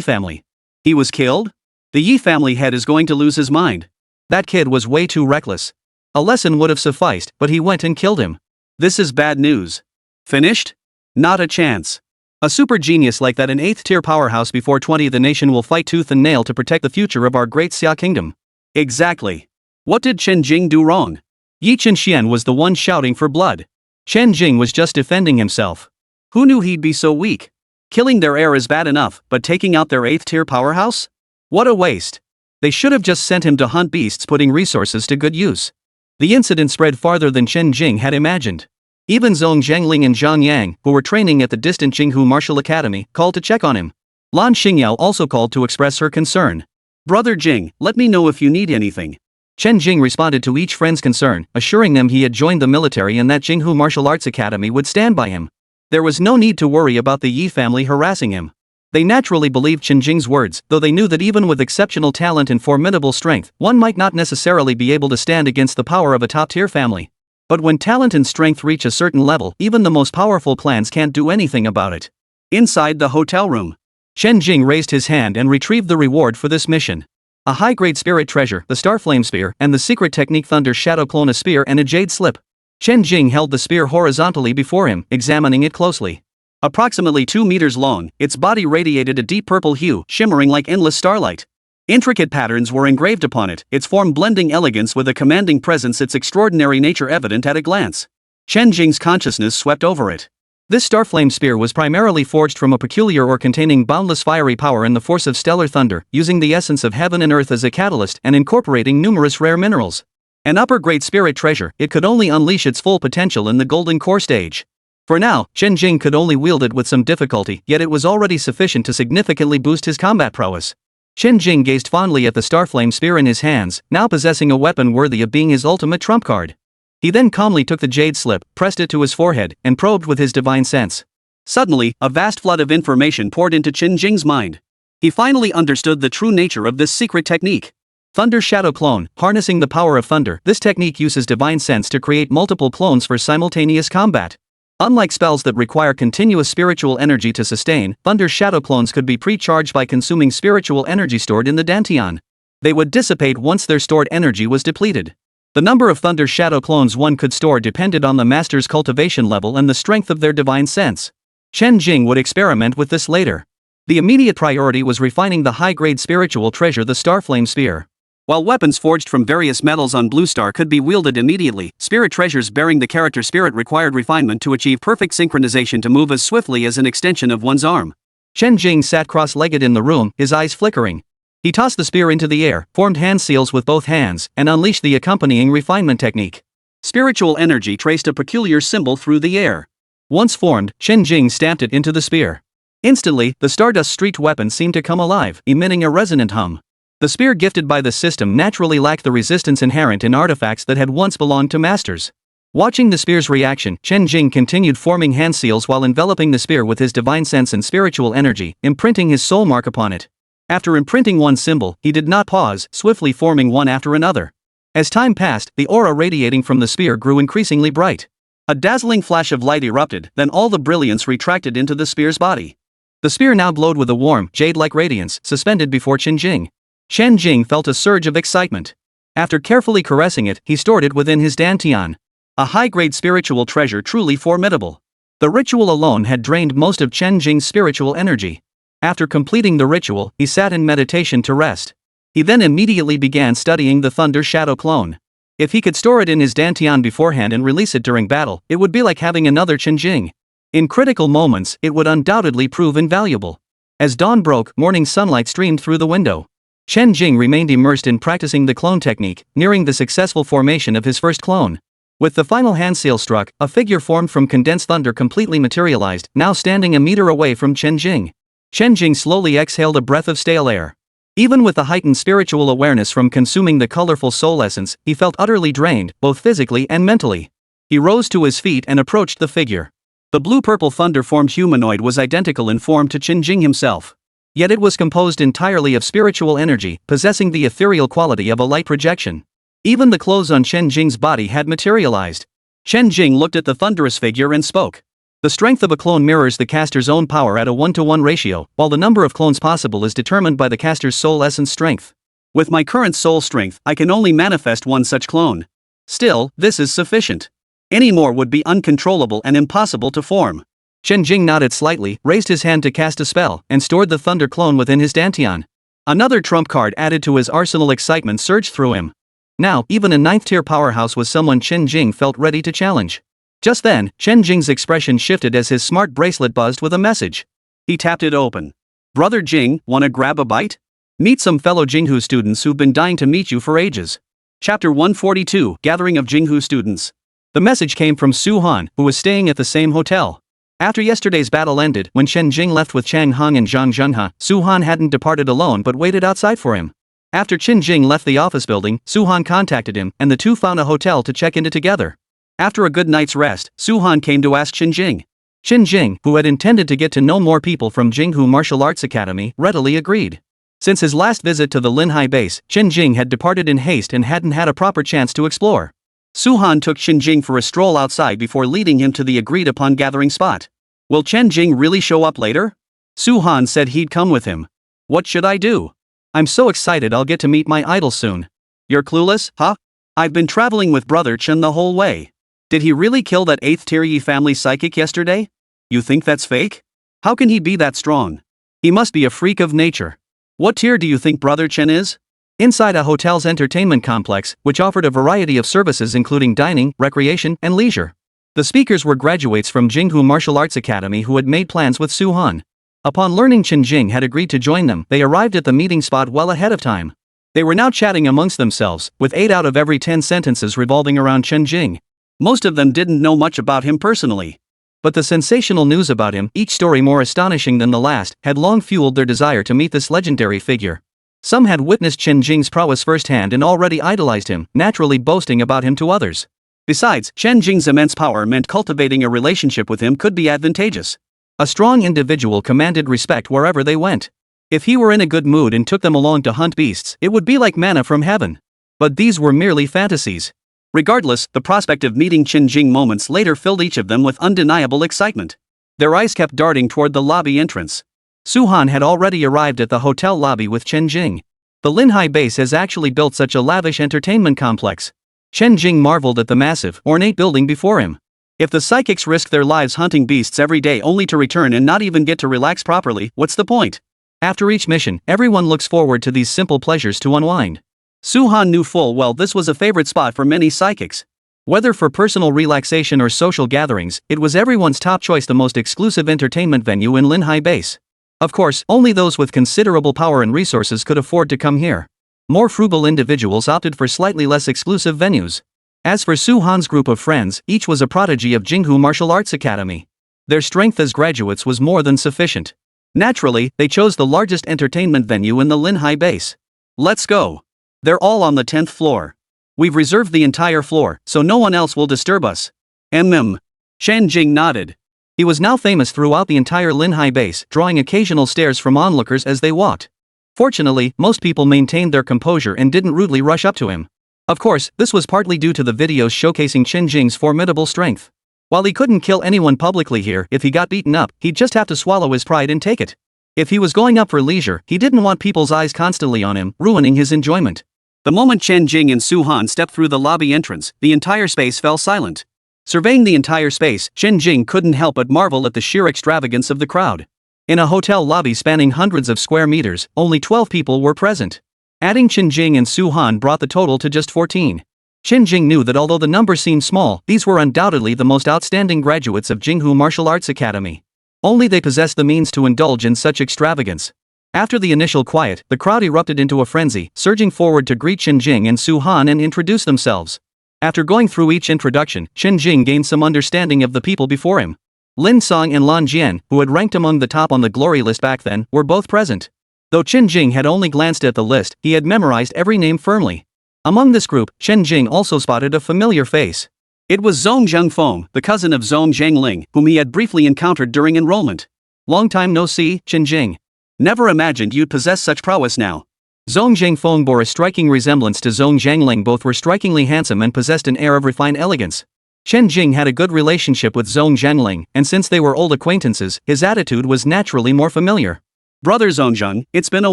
family. He was killed? The Yi family head is going to lose his mind. That kid was way too reckless. A lesson would have sufficed, but he went and killed him. This is bad news. Finished? Not a chance. A super genius like that, an 8th-tier powerhouse before 20, the nation will fight tooth and nail to protect the future of our great Xia kingdom. Exactly. What did Chen Jing do wrong? Yi Qinxian was the one shouting for blood. Chen Jing was just defending himself. Who knew he'd be so weak? Killing their heir is bad enough, but taking out their 8th-tier powerhouse? What a waste. They should have just sent him to hunt beasts, putting resources to good use. The incident spread farther than Chen Jing had imagined. Even Zhong Zhengling and Zhang Yang, who were training at the distant Jinghu Martial Academy, called to check on him. Lan Xingyao also called to express her concern. Brother Jing, let me know if you need anything. Chen Jing responded to each friend's concern, assuring them he had joined the military and that Jinghu Martial Arts Academy would stand by him. There was no need to worry about the Yi family harassing him. They naturally believed Chen Jing's words, though they knew that even with exceptional talent and formidable strength, one might not necessarily be able to stand against the power of a top-tier family. But when talent and strength reach a certain level, even the most powerful clans can't do anything about it. Inside the hotel room, Chen Jing raised his hand and retrieved the reward for this mission. A high-grade spirit treasure, the Starflame Spear, and the secret technique Thunder Shadow Clone, a spear and a jade slip. Chen Jing held the spear horizontally before him, examining it closely. Approximately 2 meters long, its body radiated a deep purple hue, shimmering like endless starlight. Intricate patterns were engraved upon it, its form blending elegance with a commanding presence, its extraordinary nature evident at a glance. Chen Jing's consciousness swept over it. This Starflame Spear was primarily forged from a peculiar ore containing boundless fiery power and the force of stellar thunder, using the essence of heaven and earth as a catalyst and incorporating numerous rare minerals. An upper-grade spirit treasure, it could only unleash its full potential in the golden core stage. For now, Chen Jing could only wield it with some difficulty, yet it was already sufficient to significantly boost his combat prowess. Chen Jing gazed fondly at the Starflame Spear in his hands, now possessing a weapon worthy of being his ultimate trump card. He then calmly took the jade slip, pressed it to his forehead, and probed with his divine sense. Suddenly, a vast flood of information poured into Chen Jing's mind. He finally understood the true nature of this secret technique. Thunder Shadow Clone, harnessing the power of thunder. This technique uses divine sense to create multiple clones for simultaneous combat. Unlike spells that require continuous spiritual energy to sustain, Thunder Shadow Clones could be pre-charged by consuming spiritual energy stored in the Dantian. They would dissipate once their stored energy was depleted. The number of Thunder Shadow clones one could store depended on the master's cultivation level and the strength of their divine sense. Chen Jing would experiment with this later. The immediate priority was refining the high-grade spiritual treasure, the Starflame Spear. While weapons forged from various metals on Blue Star could be wielded immediately, spirit treasures bearing the character spirit required refinement to achieve perfect synchronization to move as swiftly as an extension of one's arm. Chen Jing sat cross-legged in the room, his eyes flickering. He tossed the spear into the air, formed hand seals with both hands, and unleashed the accompanying refinement technique. Spiritual energy traced a peculiar symbol through the air. Once formed, Chen Jing stamped it into the spear. Instantly, the Stardust-streaked weapon seemed to come alive, emitting a resonant hum. The spear gifted by the system naturally lacked the resistance inherent in artifacts that had once belonged to masters. Watching the spear's reaction, Chen Jing continued forming hand seals while enveloping the spear with his divine sense and spiritual energy, imprinting his soul mark upon it. After imprinting one symbol, he did not pause, swiftly forming one after another. As time passed, the aura radiating from the spear grew increasingly bright. A dazzling flash of light erupted, then all the brilliance retracted into the spear's body. The spear now glowed with a warm, jade-like radiance, suspended before Chen Jing. Chen Jing felt a surge of excitement. After carefully caressing it, he stored it within his dantian. A high-grade spiritual treasure truly formidable. The ritual alone had drained most of Chen Jing's spiritual energy. After completing the ritual, he sat in meditation to rest. He then immediately began studying the Thunder Shadow clone. If he could store it in his dantian beforehand and release it during battle, it would be like having another Chen Jing. In critical moments, it would undoubtedly prove invaluable. As dawn broke, morning sunlight streamed through the window. Chen Jing remained immersed in practicing the clone technique, nearing the successful formation of his first clone. With the final hand seal struck, a figure formed from condensed thunder completely materialized, now standing a meter away from Chen Jing. Chen Jing slowly exhaled a breath of stale air. Even with the heightened spiritual awareness from consuming the colorful soul essence, he felt utterly drained, both physically and mentally. He rose to his feet and approached the figure. The blue-purple thunder-formed humanoid was identical in form to Chen Jing himself. Yet it was composed entirely of spiritual energy, possessing the ethereal quality of a light projection. Even the clothes on Chen Jing's body had materialized. Chen Jing looked at the thunderous figure and spoke. The strength of a clone mirrors the caster's own power at a 1-to-1 ratio, while the number of clones possible is determined by the caster's soul essence strength. With my current soul strength, I can only manifest one such clone. Still, this is sufficient. Any more would be uncontrollable and impossible to form. Chen Jing nodded slightly, raised his hand to cast a spell, and stored the thunder clone within his dantian. Another trump card added to his arsenal. Excitement surged through him. Now, even a 9th-tier powerhouse was someone Chen Jing felt ready to challenge. Just then, Chen Jing's expression shifted as his smart bracelet buzzed with a message. He tapped it open. "Brother Jing, wanna grab a bite? Meet some fellow Jinghu students who've been dying to meet you for ages." Chapter 142, Gathering of Jinghu Students. The message came from Su Han, who was staying at the same hotel. After yesterday's battle ended, when Chen Jing left with Chang Heng and Zhang Zhenhe, Su Han hadn't departed alone but waited outside for him. After Chen Jing left the office building, Su Han contacted him, and the two found a hotel to check into together. After a good night's rest, Su Han came to ask Chen Jing. Chen Jing, who had intended to get to know more people from Jinghu Martial Arts Academy, readily agreed. Since his last visit to the Linhai base, Chen Jing had departed in haste and hadn't had a proper chance to explore. Su Han took Chen Jing for a stroll outside before leading him to the agreed-upon gathering spot. Will Chen Jing really show up later? Su Han said he'd come with him. What should I do? I'm so excited I'll get to meet my idol soon. You're clueless, huh? I've been traveling with Brother Chen the whole way. Did he really kill that 8th-tier Yi family psychic yesterday? You think that's fake? How can he be that strong? He must be a freak of nature. What tier do you think Brother Chen is? Inside a hotel's entertainment complex, which offered a variety of services including dining, recreation, and leisure. The speakers were graduates from Jinghu Martial Arts Academy who had made plans with Su Han. Upon learning Chen Jing had agreed to join them, they arrived at the meeting spot well ahead of time. They were now chatting amongst themselves, with 8 out of every 10 sentences revolving around Chen Jing. Most of them didn't know much about him personally. But the sensational news about him, each story more astonishing than the last, had long fueled their desire to meet this legendary figure. Some had witnessed Chen Jing's prowess firsthand and already idolized him, naturally boasting about him to others. Besides, Chen Jing's immense power meant cultivating a relationship with him could be advantageous. A strong individual commanded respect wherever they went. If he were in a good mood and took them along to hunt beasts, it would be like manna from heaven. But these were merely fantasies. Regardless, the prospect of meeting Chen Jing moments later filled each of them with undeniable excitement. Their eyes kept darting toward the lobby entrance. Su Han had already arrived at the hotel lobby with Chen Jing. The Linhai base has actually built such a lavish entertainment complex. Chen Jing marveled at the massive, ornate building before him. If the psychics risk their lives hunting beasts every day only to return and not even get to relax properly, what's the point? After each mission, everyone looks forward to these simple pleasures to unwind. Su-han knew full well this was a favorite spot for many psychics. Whether for personal relaxation or social gatherings, it was everyone's top choice, the most exclusive entertainment venue in Linhai Base. Of course, only those with considerable power and resources could afford to come here. More frugal individuals opted for slightly less exclusive venues. As for Su-han's group of friends, each was a prodigy of Jinghu Martial Arts Academy. Their strength as graduates was more than sufficient. Naturally, they chose the largest entertainment venue in the Linhai Base. Let's go. They're all on the 10th floor. We've reserved the entire floor, so no one else will disturb us. Chen Jing nodded. He was now famous throughout the entire Linhai Base, drawing occasional stares from onlookers as they walked. Fortunately, most people maintained their composure and didn't rudely rush up to him. Of course, this was partly due to the videos showcasing Chen Jing's formidable strength. While he couldn't kill anyone publicly here, if he got beaten up, he'd just have to swallow his pride and take it. If he was going up for leisure, he didn't want people's eyes constantly on him, ruining his enjoyment. The moment Chen Jing and Su-han stepped through the lobby entrance, the entire space fell silent. Surveying the entire space, Chen Jing couldn't help but marvel at the sheer extravagance of the crowd. In a hotel lobby spanning hundreds of square meters, only 12 people were present. Adding Chen Jing and Su-han brought the total to just 14. Chen Jing knew that although the number seemed small, these were undoubtedly the most outstanding graduates of Jinghu Martial Arts Academy. Only they possessed the means to indulge in such extravagance. After the initial quiet, the crowd erupted into a frenzy, surging forward to greet Chen Jing and Su-han and introduce themselves. After going through each introduction, Chen Jing gained some understanding of the people before him. Lin Song and Lan Jian, who had ranked among the top on the glory list back then, were both present. Though Chen Jing had only glanced at the list, he had memorized every name firmly. Among this group, Chen Jing also spotted a familiar face. It was Zhong Zhengfeng, the cousin of Zhong Zhangling, whom he had briefly encountered during enrollment. Long time no see, Chen Jing. Never imagined you'd possess such prowess now. Zhong Zhengfeng bore a striking resemblance to Zhong Zhangling. Both were strikingly handsome and possessed an air of refined elegance. Chen Jing had a good relationship with Zhong Zhangling, and since they were old acquaintances, his attitude was naturally more familiar. Brother Zhongzheng, it's been a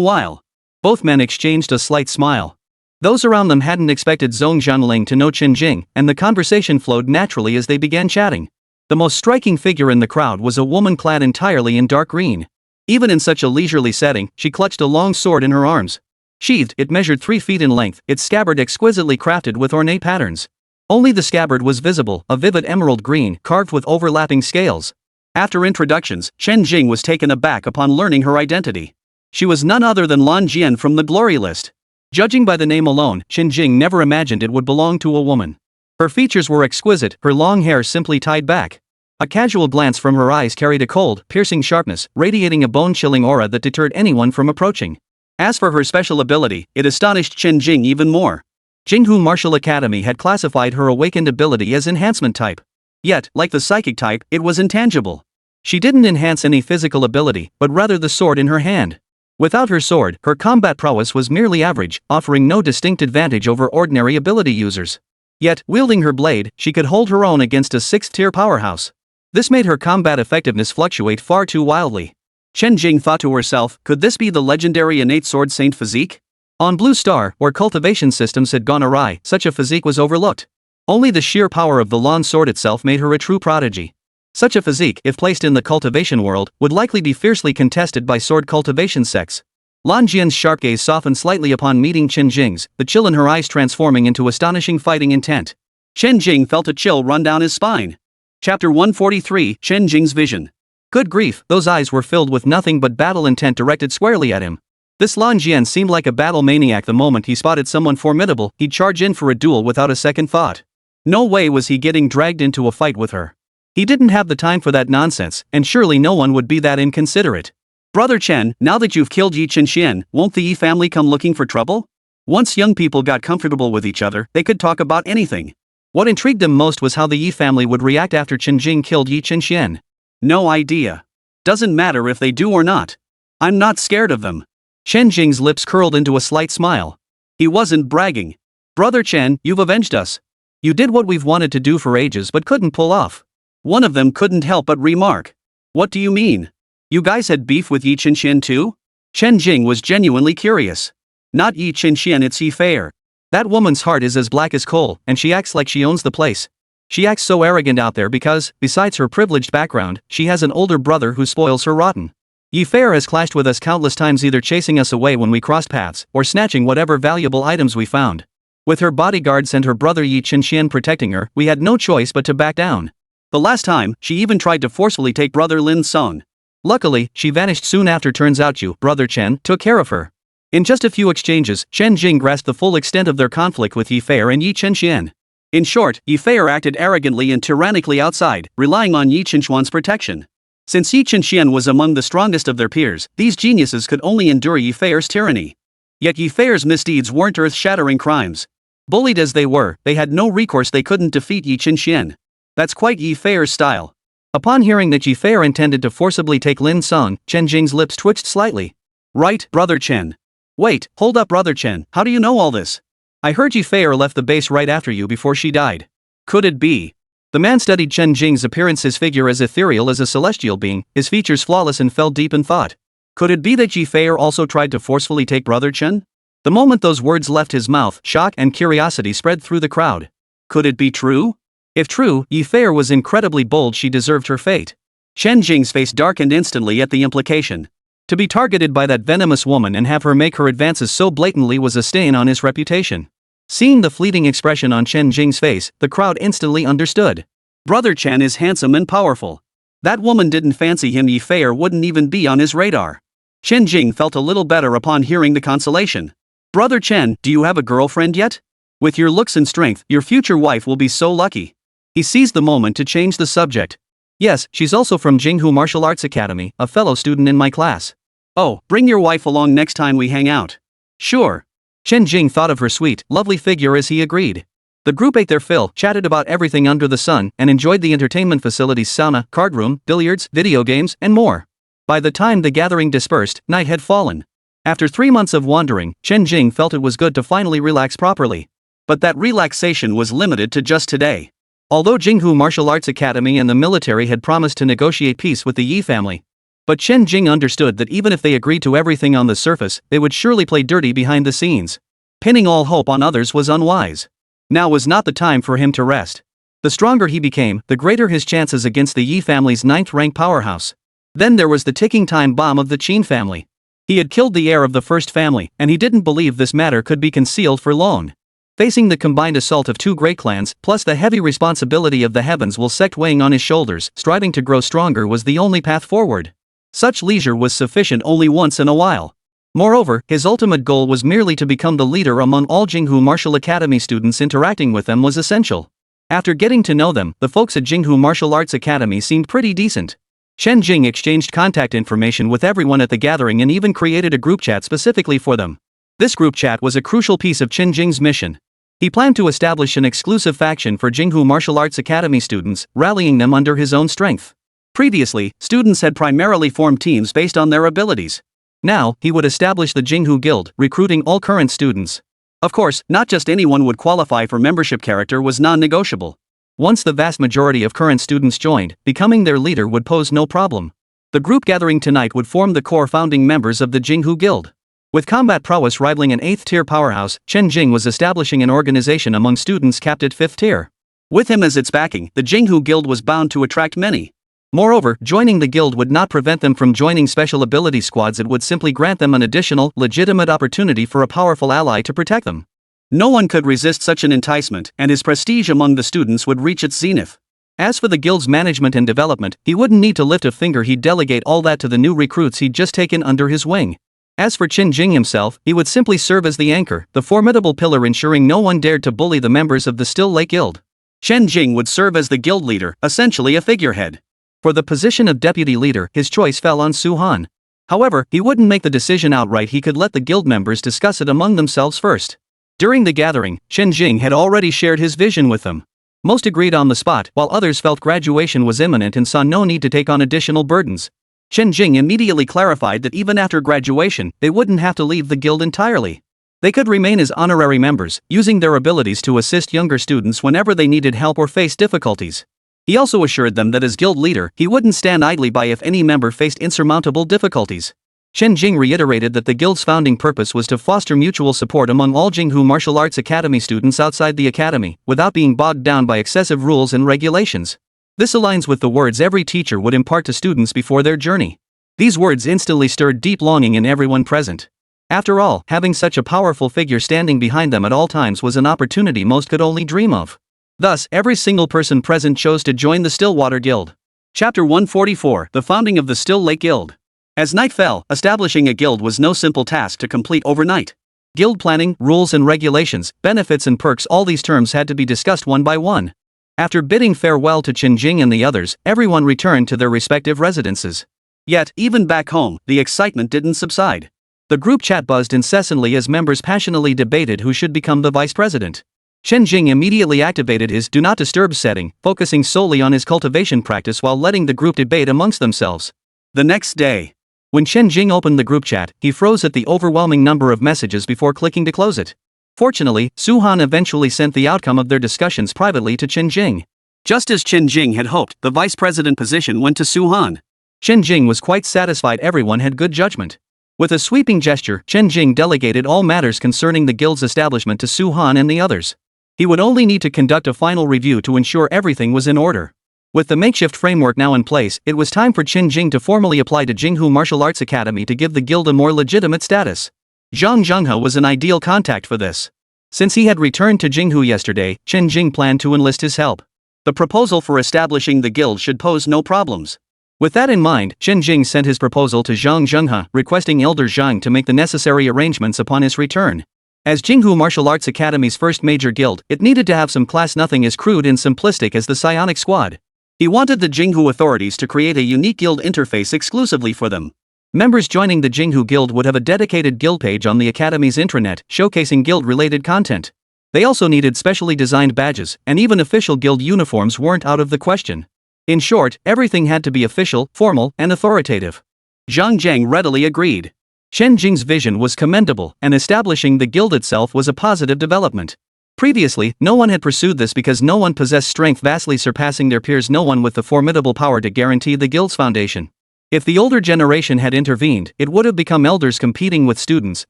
while. Both men exchanged a slight smile. Those around them hadn't expected Zhong Zhangling to know Chen Jing, and the conversation flowed naturally as they began chatting. The most striking figure in the crowd was a woman clad entirely in dark green. Even in such a leisurely setting, she clutched a long sword in her arms. Sheathed, it measured 3 feet in length, its scabbard exquisitely crafted with ornate patterns. Only the scabbard was visible, a vivid emerald green, carved with overlapping scales. After introductions, Chen Jing was taken aback upon learning her identity. She was none other than Lan Jian from the glory list. Judging by the name alone, Chen Jing never imagined it would belong to a woman. Her features were exquisite, her long hair simply tied back. A casual glance from her eyes carried a cold, piercing sharpness, radiating a bone-chilling aura that deterred anyone from approaching. As for her special ability, it astonished Chen Jing even more. Jinghu Martial Academy had classified her awakened ability as enhancement type. Yet, like the psychic type, it was intangible. She didn't enhance any physical ability, but rather the sword in her hand. Without her sword, her combat prowess was merely average, offering no distinct advantage over ordinary ability users. Yet, wielding her blade, she could hold her own against a 6th-tier powerhouse. This made her combat effectiveness fluctuate far too wildly. Chen Jing thought to herself, could this be the legendary innate sword saint physique? On Blue Star, where cultivation systems had gone awry, such a physique was overlooked. Only the sheer power of the Lan sword itself made her a true prodigy. Such a physique, if placed in the cultivation world, would likely be fiercely contested by sword cultivation sects. Lan Jian's sharp gaze softened slightly upon meeting Chen Jing's, the chill in her eyes transforming into astonishing fighting intent. Chen Jing felt a chill run down his spine. Chapter 143, Chen Jing's Vision. Good grief, those eyes were filled with nothing but battle intent directed squarely at him. This Lan Jian seemed like a battle maniac. The moment he spotted someone formidable, he'd charge in for a duel without a second thought. No way was he getting dragged into a fight with her. He didn't have the time for that nonsense, and surely no one would be that inconsiderate. Brother Chen, now that you've killed Yi Chenxian, won't the Yi family come looking for trouble? Once young people got comfortable with each other, they could talk about anything. What intrigued him most was how the Yi family would react after Chen Jing killed Yi Chenxian. No idea. Doesn't matter if they do or not. I'm not scared of them. Chen Jing's lips curled into a slight smile. He wasn't bragging. Brother Chen, you've avenged us. You did what we've wanted to do for ages but couldn't pull off. One of them couldn't help but remark. What do you mean? You guys had beef with Yi Chenxian too? Chen Jing was genuinely curious. Not Yi Chenxian, it's Yi Feier. That woman's heart is as black as coal, and she acts like she owns the place. She acts so arrogant out there because, besides her privileged background, she has an older brother who spoils her rotten. Yi Fair has clashed with us countless times, either chasing us away when we crossed paths, or snatching whatever valuable items we found. With her bodyguards and her brother Yi Chen protecting her, we had no choice but to back down. The last time, she even tried to forcefully take brother Lin's song. Luckily, she vanished soon after. Turns out you, brother Chen, took care of her. In just a few exchanges, Chen Jing grasped the full extent of their conflict with Yi Fair and Yi Chen. In short, Yi Fair acted arrogantly and tyrannically outside, relying on Yi Chen protection. Since Yi Chen was among the strongest of their peers, these geniuses could only endure Yi Fair's tyranny. Yet Yi Fair's misdeeds weren't earth-shattering crimes. Bullied as they were, they had no recourse. They couldn't defeat Yi Chen. That's quite Yi Fair's style. Upon hearing that Yi Fair intended to forcibly take Lin's song, Chen Jing's lips twitched slightly. Right, brother Chen. Wait, hold up, brother Chen, how do you know all this? I heard Yi Fair left the base right after you before she died. Could it be? The man studied Chen Jing's appearance, his figure as ethereal as a celestial being, his features flawless, and fell deep in thought. Could it be that Yi Fair also tried to forcefully take brother Chen? The moment those words left his mouth, shock and curiosity spread through the crowd. Could it be true? If true, Yi Fair was incredibly bold. She deserved her fate. Chen Jing's face darkened instantly at the implication. To be targeted by that venomous woman and have her make her advances so blatantly was a stain on his reputation. Seeing the fleeting expression on Chen Jing's face, the crowd instantly understood. Brother Chen is handsome and powerful. That woman didn't fancy him. Yi Fair wouldn't even be on his radar. Chen Jing felt a little better upon hearing the consolation. Brother Chen, do you have a girlfriend yet? With your looks and strength, your future wife will be so lucky. He seized the moment to change the subject. Yes, she's also from Jinghu Martial Arts Academy, a fellow student in my class. Oh, bring your wife along next time we hang out. Sure. Chen Jing thought of her sweet, lovely figure as he agreed. The group ate their fill, chatted about everything under the sun, and enjoyed the entertainment facilities: sauna, card room, billiards, video games, and more. By the time the gathering dispersed, night had fallen. After 3 months of wandering, Chen Jing felt it was good to finally relax properly. But that relaxation was limited to just today. Although Jinghu Martial Arts Academy and the military had promised to negotiate peace with the Yi family, but Chen Jing understood that even if they agreed to everything on the surface, they would surely play dirty behind the scenes. Pinning all hope on others was unwise. Now was not the time for him to rest. The stronger he became, the greater his chances against the Yi family's 9th-rank powerhouse. Then there was the ticking time bomb of the Qin family. He had killed the heir of the first family, and he didn't believe this matter could be concealed for long. Facing the combined assault of 2 great clans, plus the heavy responsibility of the Heavens Will sect weighing on his shoulders, striving to grow stronger was the only path forward. Such leisure was sufficient only once in a while. Moreover, his ultimate goal was merely to become the leader among all Jinghu Martial Academy students. Interacting with them was essential. After getting to know them, the folks at Jinghu Martial Arts Academy seemed pretty decent. Chen Jing exchanged contact information with everyone at the gathering and even created a group chat specifically for them. This group chat was a crucial piece of Chen Jing's mission. He planned to establish an exclusive faction for Jinghu Martial Arts Academy students, rallying them under his own strength. Previously, students had primarily formed teams based on their abilities. Now, he would establish the Jinghu Guild, recruiting all current students. Of course, not just anyone would qualify for membership. Character was non-negotiable. Once the vast majority of current students joined, becoming their leader would pose no problem. The group gathering tonight would form the core founding members of the Jinghu Guild. With combat prowess rivaling an 8th-tier powerhouse, Chen Jing was establishing an organization among students capped at 5th tier. With him as its backing, the Jinghu Guild was bound to attract many. Moreover, joining the guild would not prevent them from joining special ability squads. It would simply grant them an additional, legitimate opportunity for a powerful ally to protect them. No one could resist such an enticement, and his prestige among the students would reach its zenith. As for the guild's management and development, he wouldn't need to lift a finger. He'd delegate all that to the new recruits he'd just taken under his wing. As for Chen Jing himself, he would simply serve as the anchor, the formidable pillar ensuring no one dared to bully the members of the Still Lake Guild. Chen Jing would serve as the guild leader, essentially a figurehead. For the position of deputy leader, his choice fell on Su Han. However, he wouldn't make the decision outright. He could let the guild members discuss it among themselves first. During the gathering, Chen Jing had already shared his vision with them. Most agreed on the spot, while others felt graduation was imminent and saw no need to take on additional burdens. Chen Jing immediately clarified that even after graduation, they wouldn't have to leave the guild entirely. They could remain as honorary members, using their abilities to assist younger students whenever they needed help or faced difficulties. He also assured them that as guild leader, he wouldn't stand idly by if any member faced insurmountable difficulties. Chen Jing reiterated that the guild's founding purpose was to foster mutual support among all Jinghu Martial Arts Academy students outside the academy, without being bogged down by excessive rules and regulations. This aligns with the words every teacher would impart to students before their journey. These words instantly stirred deep longing in everyone present. After all, having such a powerful figure standing behind them at all times was an opportunity most could only dream of. Thus, every single person present chose to join the Stillwater Guild. Chapter 144: The Founding of the Still Lake Guild. As night fell, establishing a guild was no simple task to complete overnight. Guild planning, rules and regulations, benefits and perks, all these terms had to be discussed one by one. After bidding farewell to Chen Jing and the others, everyone returned to their respective residences. Yet, even back home, the excitement didn't subside. The group chat buzzed incessantly as members passionately debated who should become the vice president. Chen Jing immediately activated his Do Not Disturb setting, focusing solely on his cultivation practice while letting the group debate amongst themselves. The next day, when Chen Jing opened the group chat, he froze at the overwhelming number of messages before clicking to close it. Fortunately, Su Han eventually sent the outcome of their discussions privately to Chen Jing. Just as Chen Jing had hoped, the vice president position went to Su Han. Chen Jing was quite satisfied everyone had good judgment. With a sweeping gesture, Chen Jing delegated all matters concerning the guild's establishment to Su Han and the others. He would only need to conduct a final review to ensure everything was in order. With the makeshift framework now in place, it was time for Chen Jing to formally apply to Jinghu Martial Arts Academy to give the guild a more legitimate status. Zhang Zhenghe was an ideal contact for this. Since he had returned to Jinghu yesterday, Chen Jing planned to enlist his help. The proposal for establishing the guild should pose no problems. With that in mind, Chen Jing sent his proposal to Zhang Zhenghe, requesting Elder Zhang to make the necessary arrangements upon his return. As Jinghu Martial Arts Academy's first major guild, it needed to have some class, nothing as crude and simplistic as the psionic squad. He wanted the Jinghu authorities to create a unique guild interface exclusively for them. Members joining the Jinghu Guild would have a dedicated guild page on the Academy's intranet, showcasing guild-related content. They also needed specially designed badges, and even official guild uniforms weren't out of the question. In short, everything had to be official, formal, and authoritative. Zhang Zheng readily agreed. Chen Jing's vision was commendable, and establishing the guild itself was a positive development. Previously, no one had pursued this because no one possessed strength vastly surpassing their peers, no one with the formidable power to guarantee the guild's foundation. If the older generation had intervened, it would have become elders competing with students,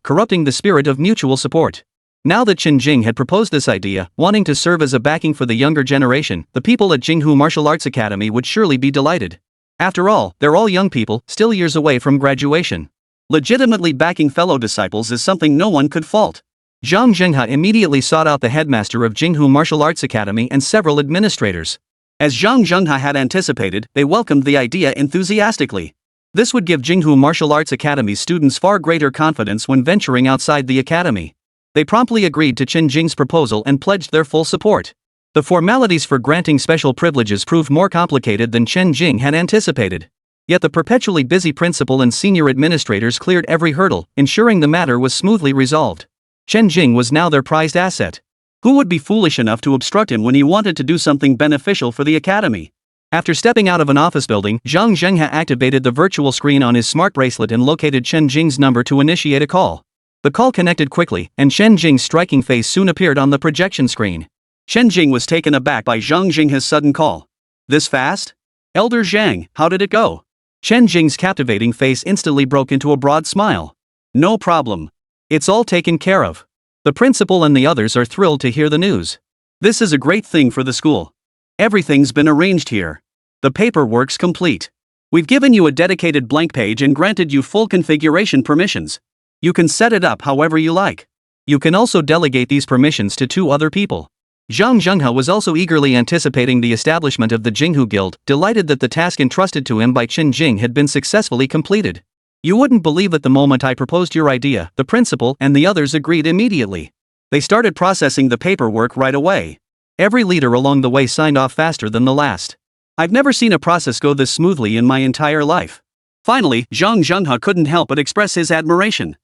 corrupting the spirit of mutual support. Now that Chen Jing had proposed this idea, wanting to serve as a backing for the younger generation, the people at Jinghu Martial Arts Academy would surely be delighted. After all, they're all young people, still years away from graduation. Legitimately backing fellow disciples is something no one could fault. Zhang Zhenghe immediately sought out the headmaster of Jinghu Martial Arts Academy and several administrators. As Zhang Zhenghe had anticipated, they welcomed the idea enthusiastically. This would give Jinghu Martial Arts Academy's students far greater confidence when venturing outside the academy. They promptly agreed to Chen Jing's proposal and pledged their full support. The formalities for granting special privileges proved more complicated than Chen Jing had anticipated. Yet the perpetually busy principal and senior administrators cleared every hurdle, ensuring the matter was smoothly resolved. Chen Jing was now their prized asset. Who would be foolish enough to obstruct him when he wanted to do something beneficial for the academy? After stepping out of an office building, Zhang Zhenghe activated the virtual screen on his smart bracelet and located Chen Jing's number to initiate a call. The call connected quickly, and Chen Jing's striking face soon appeared on the projection screen. Chen Jing was taken aback by Zhang Zhenghe's sudden call. This fast? Elder Zhang, how did it go? Chen Jing's captivating face instantly broke into a broad smile. No problem. It's all taken care of. The principal and the others are thrilled to hear the news. This is a great thing for the school. Everything's been arranged here. The paperwork's complete. We've given you a dedicated blank page and granted you full configuration permissions. You can set it up however you like. You can also delegate these permissions to 2 other people. Zhang Zhenghe was also eagerly anticipating the establishment of the Jinghu Guild, delighted that the task entrusted to him by Chen Jing had been successfully completed. You wouldn't believe at the moment I proposed your idea, the principal and the others agreed immediately. They started processing the paperwork right away. Every leader along the way signed off faster than the last. I've never seen a process go this smoothly in my entire life. Finally, Zhang Zhenghe couldn't help but express his admiration.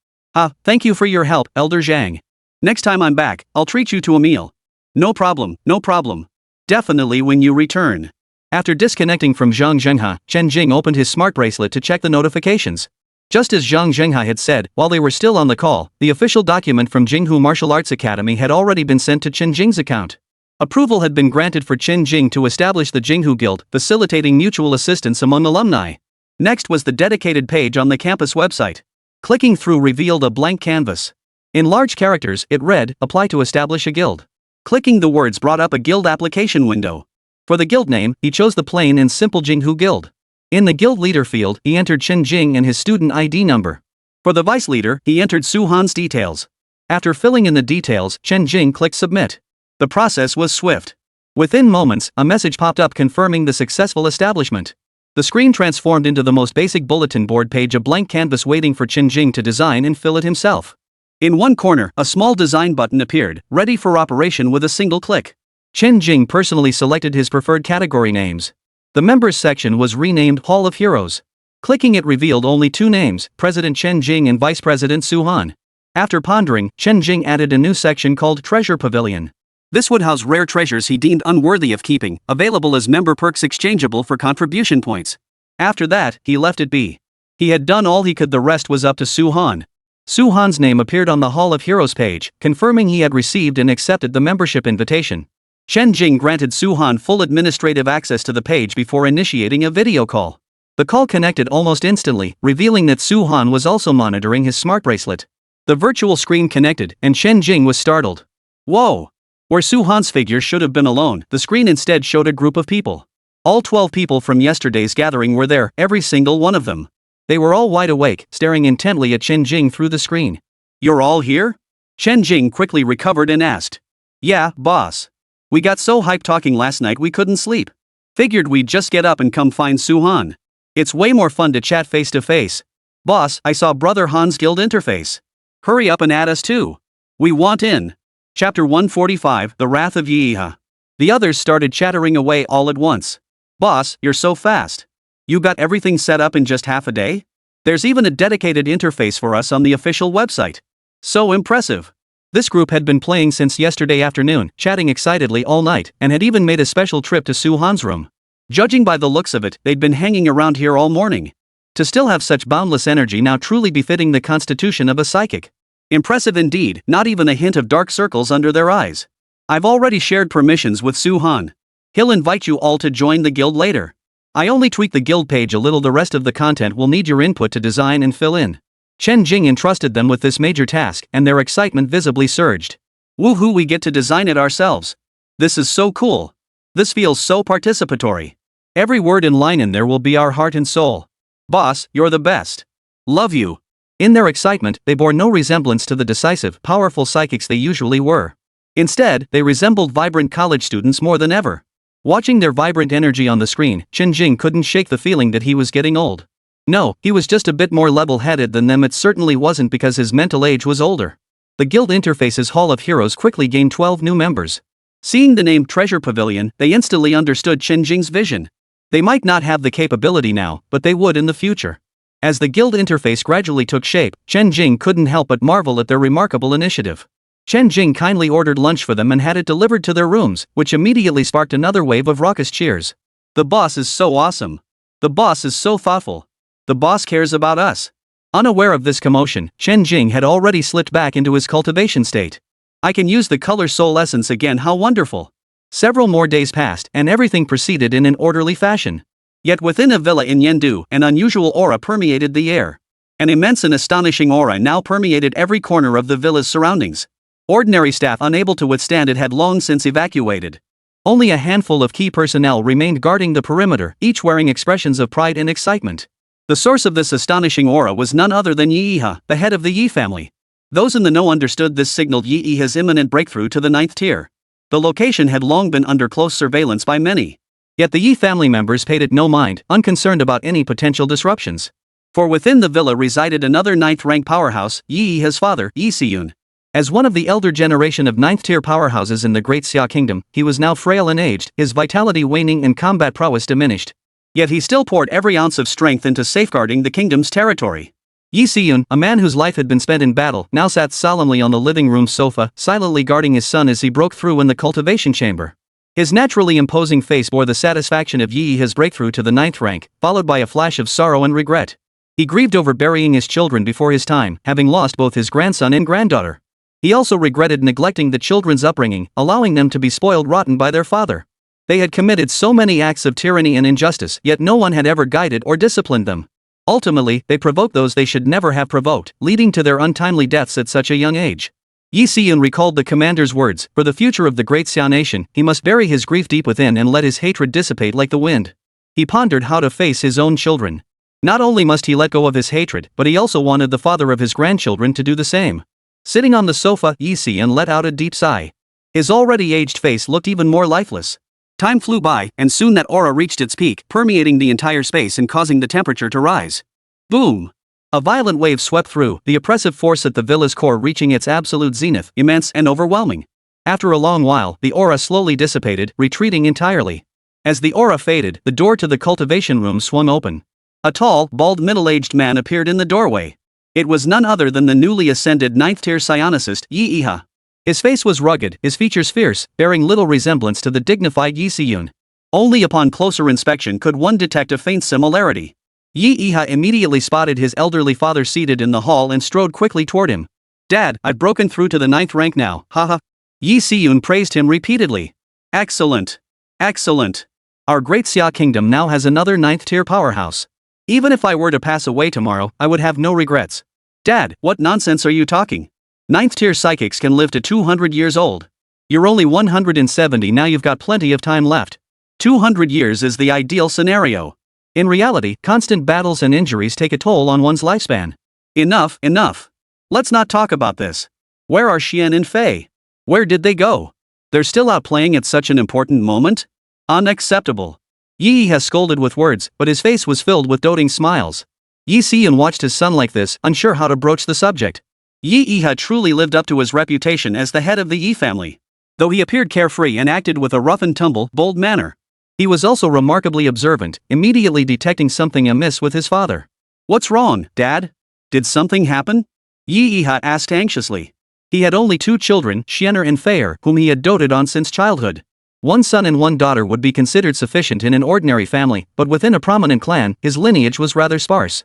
Thank you for your help, Elder Zhang. Next time I'm back, I'll treat you to a meal. No problem, no problem. Definitely when you return. After disconnecting from Zhang Zhenghe, Chen Jing opened his smart bracelet to check the notifications. Just as Zhang Zhenghe had said, while they were still on the call, the official document from Jinghu Martial Arts Academy had already been sent to Chen Jing's account. Approval had been granted for Chen Jing to establish the Jinghu Guild, facilitating mutual assistance among alumni. Next was the dedicated page on the campus website. Clicking through revealed a blank canvas. In large characters, it read, "Apply to establish a guild." Clicking the words brought up a guild application window. For the guild name, he chose the plain and simple Jinghu Guild. In the guild leader field, he entered Chen Jing and his student ID number. For the vice leader, he entered Su-han's details. After filling in the details, Chen Jing clicked submit. The process was swift. Within moments, a message popped up confirming the successful establishment. The screen transformed into the most basic bulletin board page, a blank canvas waiting for Chen Jing to design and fill it himself. In one corner, a small design button appeared, ready for operation with a single click. Chen Jing personally selected his preferred category names. The members section was renamed Hall of Heroes. Clicking it revealed only two names, President Chen Jing and Vice President Su-han. After pondering, Chen Jing added a new section called Treasure Pavilion. This would house rare treasures he deemed unworthy of keeping, available as member perks exchangeable for contribution points. After that, he left it be. He had done all he could, the rest was up to Su-han. Su-han's name appeared on the Hall of Heroes page, confirming he had received and accepted the membership invitation. Chen Jing granted Su-han full administrative access to the page before initiating a video call. The call connected almost instantly, revealing that Su-han was also monitoring his smart bracelet. The virtual screen connected, and Chen Jing was startled. Whoa! Where Su-han's figure should have been alone, the screen instead showed a group of people. All 12 people from yesterday's gathering were there, every single one of them. They were all wide awake, staring intently at Chen Jing through the screen. "You're all here?" Chen Jing quickly recovered and asked. "Yeah, boss. We got so hyped talking last night we couldn't sleep. Figured we'd just get up and come find Su-han. It's way more fun to chat face to face. Boss, I saw Brother Han's guild interface. Hurry up and add us too. We want in." Chapter 145, The Wrath of Yiha. The others started chattering away all at once. "Boss, you're so fast. You got everything set up in just half a day? There's even a dedicated interface for us on the official website. So impressive." This group had been playing since yesterday afternoon, chatting excitedly all night, and had even made a special trip to Su-han's room. Judging by the looks of it, they'd been hanging around here all morning. To still have such boundless energy now truly befitting the constitution of a psychic. Impressive indeed, not even a hint of dark circles under their eyes. "I've already shared permissions with Su-han. He'll invite you all to join the guild later. I only tweaked the guild page a little, the rest of the content will need your input to design and fill in." Chen Jing entrusted them with this major task, and their excitement visibly surged. "Woohoo, we get to design it ourselves. This is so cool. This feels so participatory. Every word and line in there will be our heart and soul. Boss, you're the best. Love you." In their excitement, they bore no resemblance to the decisive, powerful psychics they usually were. Instead, they resembled vibrant college students more than ever. Watching their vibrant energy on the screen, Chen Jing couldn't shake the feeling that he was getting old. No, he was just a bit more level-headed than them. It certainly wasn't because his mental age was older. The guild interface's Hall of Heroes quickly gained 12 new members. Seeing the name Treasure Pavilion, they instantly understood Chen Jing's vision. They might not have the capability now, but they would in the future. As the guild interface gradually took shape, Chen Jing couldn't help but marvel at their remarkable initiative. Chen Jing kindly ordered lunch for them and had it delivered to their rooms, which immediately sparked another wave of raucous cheers. "The boss is so awesome. The boss is so thoughtful. The boss cares about us." Unaware of this commotion, Chen Jing had already slipped back into his cultivation state. "I can use the color soul essence again, how wonderful." Several more days passed, and everything proceeded in an orderly fashion. Yet within a villa in Yendu, an unusual aura permeated the air. An immense and astonishing aura now permeated every corner of the villa's surroundings. Ordinary staff unable to withstand it had long since evacuated. Only a handful of key personnel remained guarding the perimeter, each wearing expressions of pride and excitement. The source of this astonishing aura was none other than Yiha, the head of the Yi family. Those in the know understood this signaled Yiha's imminent breakthrough to the 9th tier. The location had long been under close surveillance by many. Yet the Yi family members paid it no mind, unconcerned about any potential disruptions. For within the villa resided another 9th-rank powerhouse, Yiha's father, Yi Siyun. As one of the elder generation of 9th-tier powerhouses in the Great Xia Kingdom, he was now frail and aged, his vitality waning and combat prowess diminished. Yet he still poured every ounce of strength into safeguarding the kingdom's territory. Yi Siyun, a man whose life had been spent in battle, now sat solemnly on the living room sofa, silently guarding his son as he broke through in the cultivation chamber. His naturally imposing face bore the satisfaction of Yiha's breakthrough to the 9th rank, followed by a flash of sorrow and regret. He grieved over burying his children before his time, having lost both his grandson and granddaughter. He also regretted neglecting the children's upbringing, allowing them to be spoiled rotten by their father. They had committed so many acts of tyranny and injustice, yet no one had ever guided or disciplined them. Ultimately, they provoke those they should never have provoked, leading to their untimely deaths at such a young age. Yi Xiyun recalled the commander's words, for the future of the great Xia nation, he must bury his grief deep within and let his hatred dissipate like the wind. He pondered how to face his own children. Not only must he let go of his hatred, but he also wanted the father of his grandchildren to do the same. Sitting on the sofa, Yi Xiyun let out a deep sigh. His already aged face looked even more lifeless. Time flew by, and soon that aura reached its peak, permeating the entire space and causing the temperature to rise. Boom! A violent wave swept through, the oppressive force at the villa's core reaching its absolute zenith, immense and overwhelming. After a long while, the aura slowly dissipated, retreating entirely. As the aura faded, the door to the cultivation room swung open. A tall, bald middle-aged man appeared in the doorway. It was none other than the newly ascended 9th-tier psionicist, Yi Iha. His face was rugged, his features fierce, bearing little resemblance to the dignified Yi Xiyun. Only upon closer inspection could one detect a faint similarity. Yi Iha immediately spotted his elderly father seated in the hall and strode quickly toward him. "Dad, I've broken through to the 9th rank now, haha." Yi Xiyun praised him repeatedly. "Excellent. Excellent. Our great Xia kingdom now has another 9th-tier powerhouse. Even if I were to pass away tomorrow, I would have no regrets." "Dad, what nonsense are you talking? 9th-tier psychics can live to 200 years old. You're only 170 now, you've got plenty of time left. 200 years is the ideal scenario. In reality, constant battles and injuries take a toll on one's lifespan." Enough, enough. Let's not talk about this. Where are Xian and Fei? Where did they go? They're still out playing at such an important moment? Unacceptable. Yi has scolded with words, but his face was filled with doting smiles. Yi Xiyun watched his son like this, unsure how to broach the subject. Yi had truly lived up to his reputation as the head of the Yi family. Though he appeared carefree and acted with a rough-and-tumble, bold manner, he was also remarkably observant, immediately detecting something amiss with his father. "What's wrong, Dad? Did something happen?" Yi Iha asked anxiously. He had only 2 children, Xianer and Feier, whom he had doted on since childhood. 1 son and 1 daughter would be considered sufficient in an ordinary family, but within a prominent clan, his lineage was rather sparse.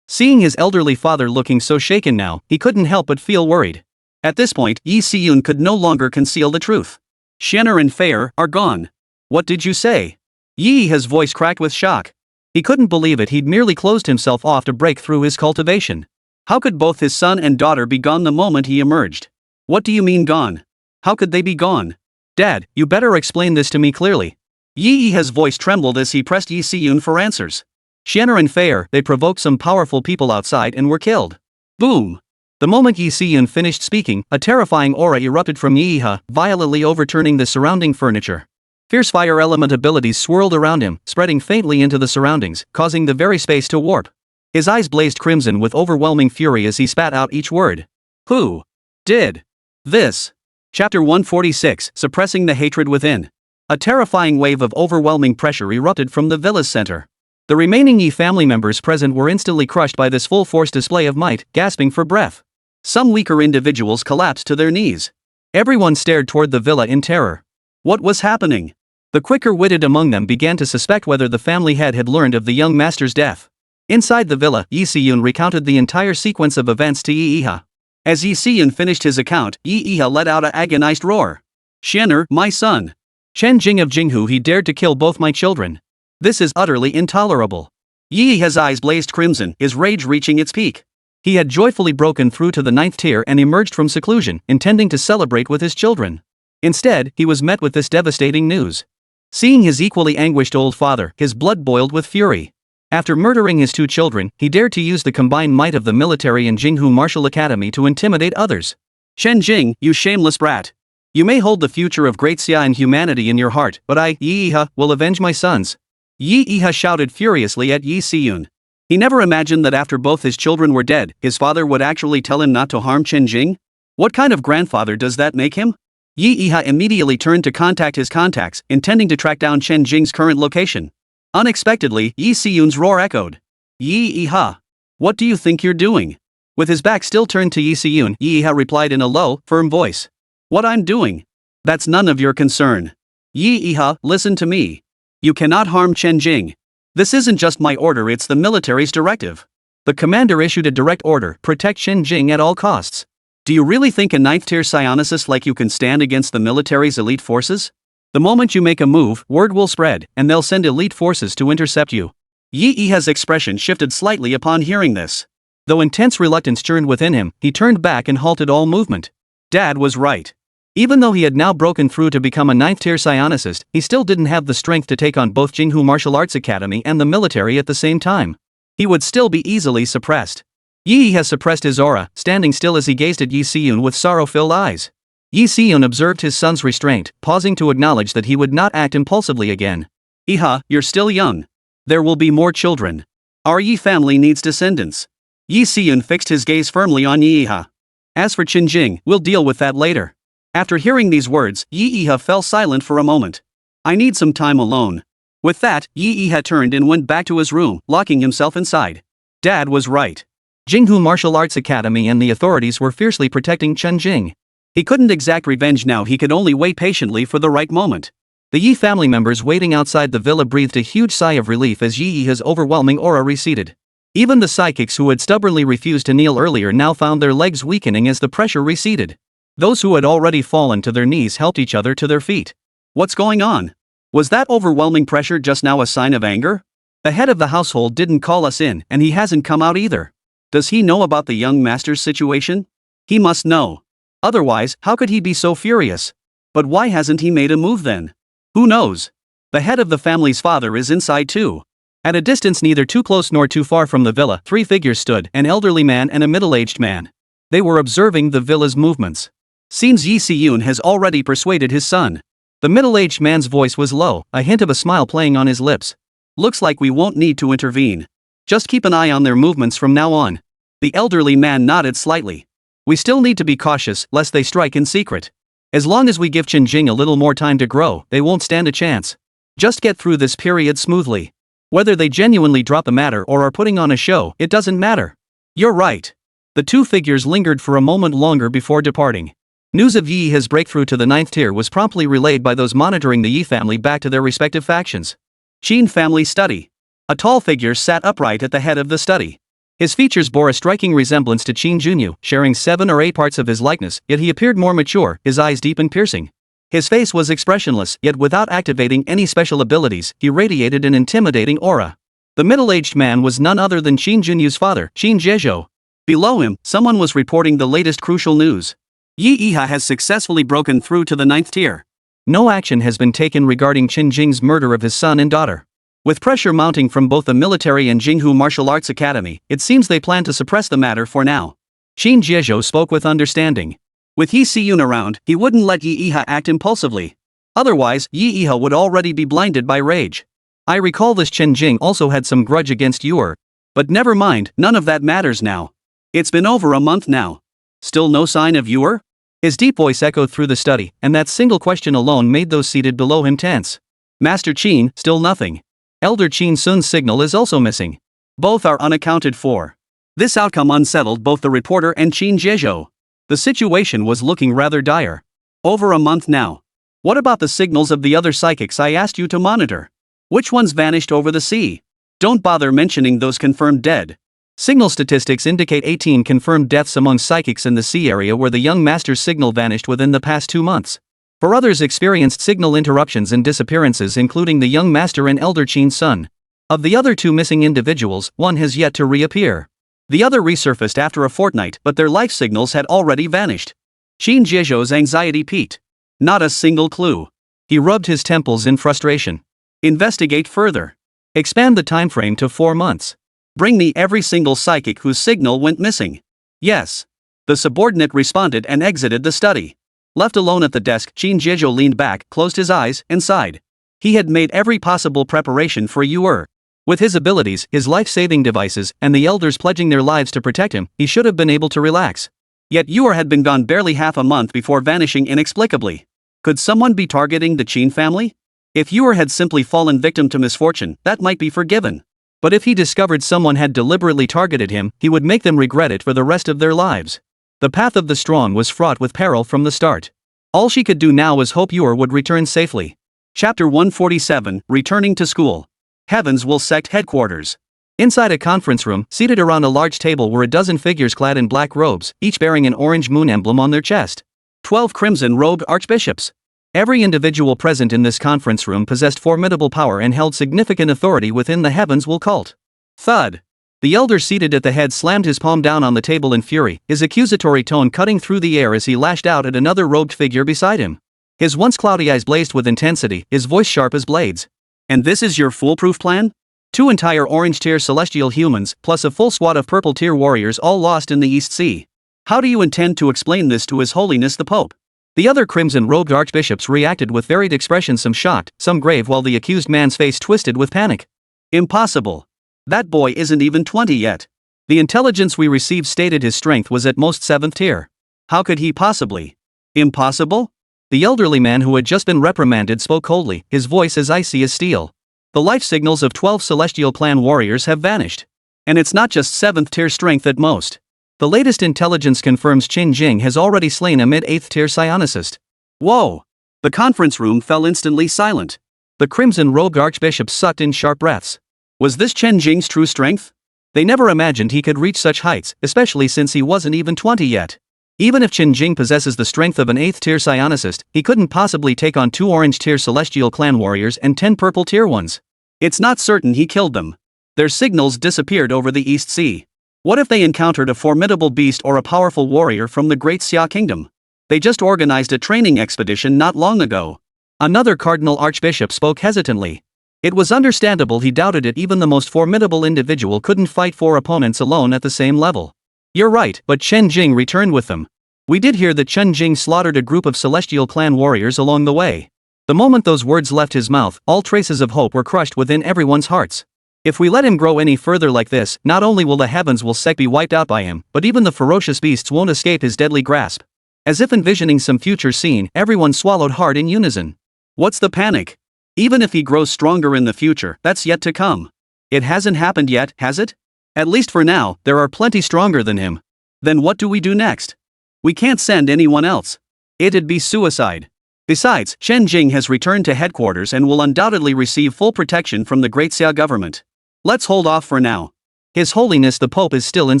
Seeing his elderly father looking so shaken now, he couldn't help but feel worried. At this point, Yi Xiyun could no longer conceal the truth. "Xianer and Feier are gone." "What did you say?" Yi Iha's voice cracked with shock. He couldn't believe it, he'd merely closed himself off to break through his cultivation. How could both his son and daughter be gone the moment he emerged? "What do you mean gone? How could they be gone?" "Dad, you better explain this to me clearly." Yi Iha's voice trembled as he pressed Yi Xiyun for answers. "Xianer and Feier, they provoked some powerful people outside and were killed." Boom! The moment Yi Xiyun finished speaking, a terrifying aura erupted from Yi Iha, violently overturning the surrounding furniture. Fierce fire element abilities swirled around him, spreading faintly into the surroundings, causing the very space to warp. His eyes blazed crimson with overwhelming fury as he spat out each word. "Who did this?" Chapter 146, Suppressing the Hatred Within. A terrifying wave of overwhelming pressure erupted from the villa's center. The remaining Yi family members present were instantly crushed by this full-force display of might, gasping for breath. Some weaker individuals collapsed to their knees. Everyone stared toward the villa in terror. What was happening? The quicker-witted among them began to suspect whether the family head had learned of the young master's death. Inside the villa, Yi Xiyun recounted the entire sequence of events to Yi Iha. As Yi Xiyun finished his account, Yi Iha let out an agonized roar. "Xianer, my son. Chen Jing of Jinghu, he dared to kill both my children. This is utterly intolerable." Yi Iha's eyes blazed crimson, his rage reaching its peak. He had joyfully broken through to the 9th tier and emerged from seclusion, intending to celebrate with his children. Instead, he was met with this devastating news. Seeing his equally anguished old father, his blood boiled with fury. After murdering his 2 children, he dared to use the combined might of the military and Jinghu Martial Academy to intimidate others. "Chen Jing, you shameless brat. You may hold the future of Great Xia and humanity in your heart, but I, Yi Iha, will avenge my sons." Yi Iha shouted furiously at Yi Xiyun. He never imagined that after both his children were dead, his father would actually tell him not to harm Chen Jing. What kind of grandfather does that make him? Yi Iha immediately turned to contact his contacts, intending to track down Chen Jing's current location. Unexpectedly, Yi Xiyun's roar echoed. "Yi Iha, what do you think you're doing?" With his back still turned to Yi Xiyun, Yi Iha replied in a low, firm voice. "What I'm doing? That's none of your concern. Yi Iha, listen to me. You cannot harm Chen Jing. This isn't just my order, it's the military's directive. The commander issued a direct order, protect Chen Jing at all costs. Do you really think a 9th-tier psionicist like you can stand against the military's elite forces? The moment you make a move, word will spread, and they'll send elite forces to intercept you. Yi Yiha's expression shifted slightly upon hearing this. Though intense reluctance churned within him, he turned back and halted all movement. Dad was right. Even though he had now broken through to become a 9th-tier psionicist, he still didn't have the strength to take on both Jinghu Martial Arts Academy and the military at the same time. He would still be easily suppressed. Yi Yiha suppressed his aura, standing still as he gazed at Yi Siyun with sorrow-filled eyes. Yi Siyun observed his son's restraint, pausing to acknowledge that he would not act impulsively again. Yiha, you're still young. There will be more children. Our Yi family needs descendants. Yi Siyun fixed his gaze firmly on Yi Yiha. As for Chen Jing, we'll deal with that later. After hearing these words, Yi Yiha fell silent for a moment. I need some time alone. With that, Yi Yiha turned and went back to his room, locking himself inside. Dad was right. Jinghu Martial Arts Academy and the authorities were fiercely protecting Chen Jing. He couldn't exact revenge now, he could only wait patiently for the right moment. The Yi family members waiting outside the villa breathed a huge sigh of relief as Yi Yiha's overwhelming aura receded. Even the psychics who had stubbornly refused to kneel earlier now found their legs weakening as the pressure receded. Those who had already fallen to their knees helped each other to their feet. What's going on? Was that overwhelming pressure just now a sign of anger? The head of the household didn't call us in, and he hasn't come out either. Does he know about the young master's situation? He must know. Otherwise, how could he be so furious? But why hasn't he made a move then? Who knows? The head of the family's father is inside too. At a distance neither too close nor too far from the villa, 3 figures stood, an elderly man and a middle-aged man. They were observing the villa's movements. Seems Yi Siyun has already persuaded his son. The middle-aged man's voice was low, a hint of a smile playing on his lips. Looks like we won't need to intervene. Just keep an eye on their movements from now on. The elderly man nodded slightly. We still need to be cautious, lest they strike in secret. As long as we give Chen Jing a little more time to grow, they won't stand a chance. Just get through this period smoothly. Whether they genuinely drop the matter or are putting on a show, it doesn't matter. You're right. The 2 figures lingered for a moment longer before departing. News of Yi Yiha's breakthrough to the 9th tier was promptly relayed by those monitoring the Yi family back to their respective factions. Qin family study. A tall figure sat upright at the head of the study. His features bore a striking resemblance to Qin Junyu, sharing 7 or 8 parts of his likeness, yet he appeared more mature, his eyes deep and piercing. His face was expressionless, yet without activating any special abilities, he radiated an intimidating aura. The middle-aged man was none other than Qin Junyu's father, Qin Jiejo. Below him, someone was reporting the latest crucial news. Yi Yiha has successfully broken through to the 9th tier. No action has been taken regarding Chen Jing's murder of his son and daughter. With pressure mounting from both the military and Jinghu Martial Arts Academy, it seems they plan to suppress the matter for now. Qin Jiejo spoke with understanding. With Yi Siyun around, he wouldn't let Yi Yiha act impulsively. Otherwise, Yi Yiha would already be blinded by rage. I recall this Chen Jing also had some grudge against Yuer. But never mind, none of that matters now. It's been over a month now. Still no sign of Yuer? His deep voice echoed through the study, and that single question alone made those seated below him tense. Master Qin, still nothing. Elder Qin Sun's signal is also missing. Both are unaccounted for. This outcome unsettled both the reporter and Qin Jiejo. The situation was looking rather dire. Over a month now. What about the signals of the other psychics I asked you to monitor? Which ones vanished over the sea? Don't bother mentioning those confirmed dead. Signal statistics indicate 18 confirmed deaths among psychics in the sea area where the young master's signal vanished within the past 2 months. 4 others experienced signal interruptions and disappearances, including the young master and Elder Qin Sun. Of the other 2 missing individuals, 1 has yet to reappear. The other resurfaced after a fortnight, but their life signals had already vanished. Qin Jiejo's anxiety peaked. Not a single clue. He rubbed his temples in frustration. Investigate further. Expand the time frame to 4 months. Bring me every single psychic whose signal went missing. Yes. The subordinate responded and exited the study. Left alone at the desk, Qin Jiejo leaned back, closed his eyes, and sighed. He had made every possible preparation for Yuer. With his abilities, his life-saving devices, and the elders pledging their lives to protect him, he should have been able to relax. Yet Yuer had been gone barely half a month before vanishing inexplicably. Could someone be targeting the Qin family? If Yuer had simply fallen victim to misfortune, that might be forgiven. But if he discovered someone had deliberately targeted him, he would make them regret it for the rest of their lives. The path of the strong was fraught with peril from the start. All she could do now was hope Yuer would return safely. Chapter 147, Returning to School. Heavens will Sect Headquarters. Inside a conference room, seated around a large table were a dozen figures clad in black robes, each bearing an orange moon emblem on their chest. 12 crimson-robed archbishops. Every individual present in this conference room possessed formidable power and held significant authority within the heavens will cult. Thud. The elder seated at the head slammed his palm down on the table in fury, his accusatory tone cutting through the air as he lashed out at another robed figure beside him. His once cloudy eyes blazed with intensity, his voice sharp as blades. And this is your foolproof plan? 2 entire orange-tier celestial humans, plus a full squad of purple-tier warriors all lost in the East Sea. How do you intend to explain this to His Holiness the Pope? The other crimson-robed archbishops reacted with varied expressions, some shocked, some grave, while the accused man's face twisted with panic. Impossible. That boy isn't even 20 yet. The intelligence we received stated his strength was at most 7th tier. How could he possibly? Impossible? The elderly man who had just been reprimanded spoke coldly, his voice as icy as steel. The life signals of 12 celestial clan warriors have vanished. And it's not just 7th tier strength at most. The latest intelligence confirms Chen Jing has already slain a mid-8th tier psionicist. Whoa! The conference room fell instantly silent. The crimson-robed archbishop sucked in sharp breaths. Was this Chen Jing's true strength? They never imagined he could reach such heights, especially since he wasn't even 20 yet. Even if Chen Jing possesses the strength of an 8th tier psionicist, he couldn't possibly take on 2 orange tier celestial clan warriors and 10 purple tier ones. It's not certain he killed them. Their signals disappeared over the East Sea. What if they encountered a formidable beast or a powerful warrior from the Great Xia Kingdom? They just organized a training expedition not long ago. Another cardinal archbishop spoke hesitantly. It was understandable he doubted it. Even the most formidable individual couldn't fight 4 opponents alone at the same level. You're right, but Chen Jing returned with them. We did hear that Chen Jing slaughtered a group of celestial clan warriors along the way. The moment those words left his mouth, all traces of hope were crushed within everyone's hearts. If we let him grow any further like this, not only will the heavens will sect be wiped out by him, but even the ferocious beasts won't escape his deadly grasp. As if envisioning some future scene, everyone swallowed hard in unison. What's the panic? Even if he grows stronger in the future, that's yet to come. It hasn't happened yet, has it? At least for now, there are plenty stronger than him. Then what do we do next? We can't send anyone else. It'd be suicide. Besides, Chen Jing has returned to headquarters and will undoubtedly receive full protection from the Great Xia government. Let's hold off for now. His Holiness the Pope is still in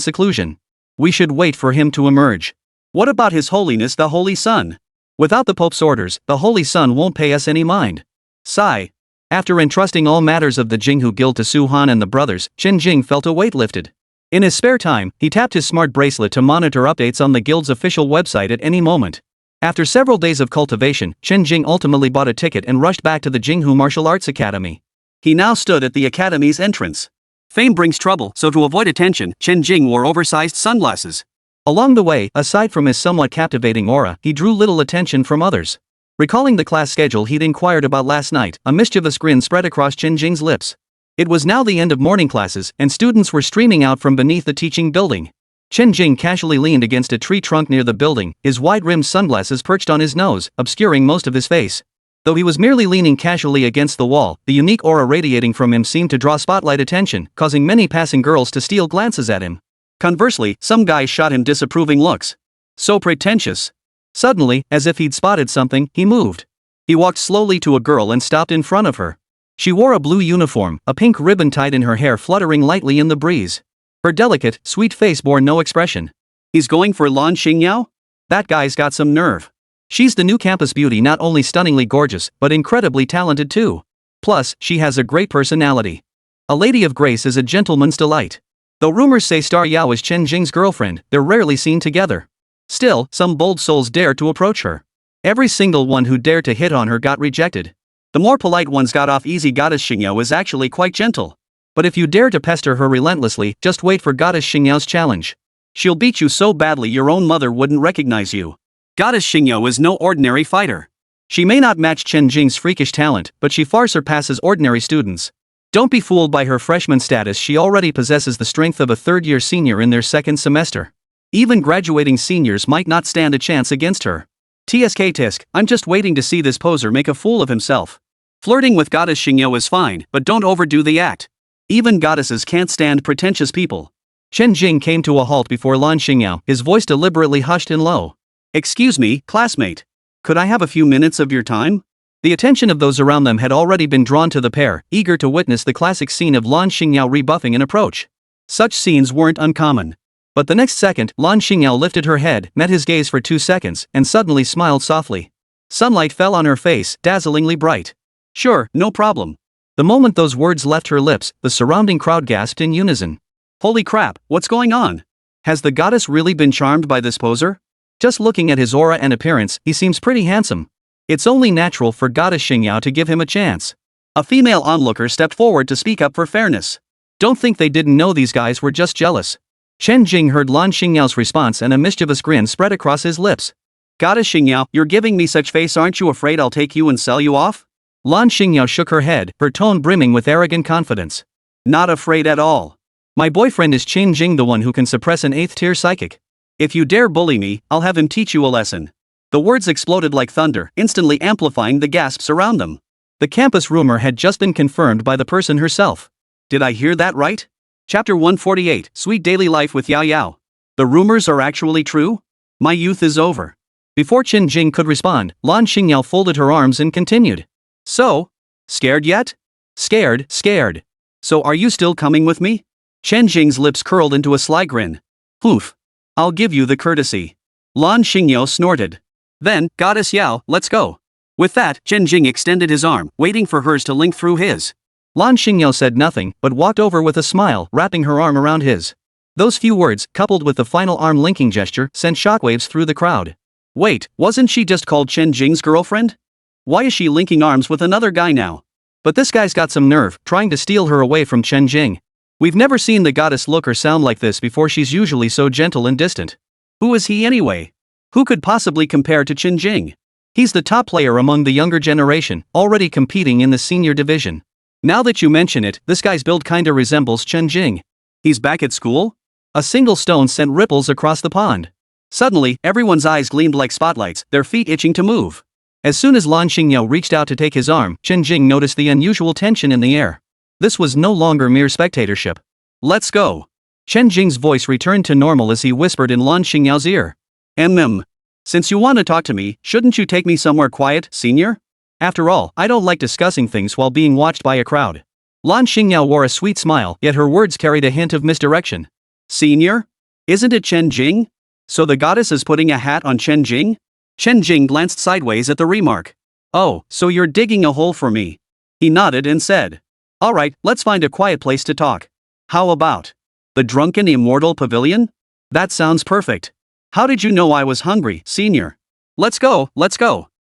seclusion. We should wait for him to emerge. What about His Holiness the Holy Sun? Without the Pope's orders, the Holy Sun won't pay us any mind. Sigh. After entrusting all matters of the Jinghu Guild to Su Han and the brothers, Chen Jing felt a weight lifted. In his spare time, he tapped his smart bracelet to monitor updates on the guild's official website at any moment. After several days of cultivation, Chen Jing ultimately bought a ticket and rushed back to the Jinghu Martial Arts Academy. He now stood at the academy's entrance. Fame brings trouble, so to avoid attention, Chen Jing wore oversized sunglasses. Along the way, aside from his somewhat captivating aura, he drew little attention from others. Recalling the class schedule he'd inquired about last night, a mischievous grin spread across Chen Jing's lips. It was now the end of morning classes, and students were streaming out from beneath the teaching building. Chen Jing casually leaned against a tree trunk near the building, his wide-rimmed sunglasses perched on his nose, obscuring most of his face. Though he was merely leaning casually against the wall, the unique aura radiating from him seemed to draw spotlight attention, causing many passing girls to steal glances at him. Conversely, some guys shot him disapproving looks. So pretentious. Suddenly, as if he'd spotted something, he moved. He walked slowly to a girl and stopped in front of her. She wore a blue uniform, a pink ribbon tied in her hair fluttering lightly in the breeze. Her delicate, sweet face bore no expression. He's going for Lan Xingyao? That guy's got some nerve. She's the new campus beauty, not only stunningly gorgeous, but incredibly talented too. Plus, she has a great personality. A lady of grace is a gentleman's delight. Though rumors say Star Yao is Chen Jing's girlfriend, they're rarely seen together. Still, some bold souls dare to approach her. Every single one who dared to hit on her got rejected. The more polite ones got off easy. Goddess Xingyao is actually quite gentle. But if you dare to pester her relentlessly, just wait for Goddess Xingyao's challenge. She'll beat you so badly your own mother wouldn't recognize you. Goddess Xingyao is no ordinary fighter. She may not match Chen Jing's freakish talent, but she far surpasses ordinary students. Don't be fooled by her freshman status. She already possesses the strength of a third-year senior in their second semester. Even graduating seniors might not stand a chance against her. TSK Tisk, I'm just waiting to see this poser make a fool of himself. Flirting with Goddess Xingyao is fine, but don't overdo the act. Even goddesses can't stand pretentious people. Chen Jing came to a halt before Lan Xingyao, his voice deliberately hushed and low. Excuse me, classmate. Could I have a few minutes of your time? The attention of those around them had already been drawn to the pair, eager to witness the classic scene of Lan Xingyao rebuffing an approach. Such scenes weren't uncommon. But the next second, Lan Xingyao lifted her head, met his gaze for 2 seconds, and suddenly smiled softly. Sunlight fell on her face, dazzlingly bright. Sure, no problem. The moment those words left her lips, the surrounding crowd gasped in unison. Holy crap, what's going on? Has the goddess really been charmed by this poser? Just looking at his aura and appearance, he seems pretty handsome. It's only natural for Goddess Xingyao to give him a chance. A female onlooker stepped forward to speak up for fairness. Don't think they didn't know these guys were just jealous. Chen Jing heard Lan Xingyao's response and a mischievous grin spread across his lips. Goddess Xingyao, you're giving me such face, aren't you afraid I'll take you and sell you off? Lan Xingyao shook her head, her tone brimming with arrogant confidence. Not afraid at all. My boyfriend is Chen Jing, the one who can suppress an 8th-tier psychic. If you dare bully me, I'll have him teach you a lesson. The words exploded like thunder, instantly amplifying the gasps around them. The campus rumor had just been confirmed by the person herself. Did I hear that right? Chapter 148, Sweet Daily Life with Yao Yao. The rumors are actually true? My youth is over. Before Chen Jing could respond, Lan Xingyao folded her arms and continued. So? Scared yet? Scared. So are you still coming with me? Chen Jing's lips curled into a sly grin. Oof. I'll give you the courtesy. Lan Xingyao snorted. Then, Goddess Yao, let's go. With that, Chen Jing extended his arm, waiting for hers to link through his. Lan Xingyao said nothing, but walked over with a smile, wrapping her arm around his. Those few words, coupled with the final arm linking gesture, sent shockwaves through the crowd. Wait, wasn't she just called Chen Jing's girlfriend? Why is she linking arms with another guy now? But this guy's got some nerve, trying to steal her away from Chen Jing. We've never seen the goddess look or sound like this before. She's usually so gentle and distant. Who is he anyway? Who could possibly compare to Chen Jing? He's the top player among the younger generation, already competing in the senior division. Now that you mention it, this guy's build kinda resembles Chen Jing. He's back at school? A single stone sent ripples across the pond. Suddenly, everyone's eyes gleamed like spotlights, their feet itching to move. As soon as Lan Xingyao reached out to take his arm, Chen Jing noticed the unusual tension in the air. This was no longer mere spectatorship. Let's go. Chen Jing's voice returned to normal as he whispered in Lan Xingyao's ear. Since you want to talk to me, shouldn't you take me somewhere quiet, senior? After all, I don't like discussing things while being watched by a crowd. Lan Xingyao wore a sweet smile, yet her words carried a hint of misdirection. Senior? Isn't it Chen Jing? So the goddess is putting a hat on Chen Jing? Chen Jing glanced sideways at the remark. Oh, so you're digging a hole for me. He nodded and said. Alright, let's find a quiet place to talk. How about the drunken immortal pavilion? That sounds perfect. How did you know I was hungry, senior? Let's go.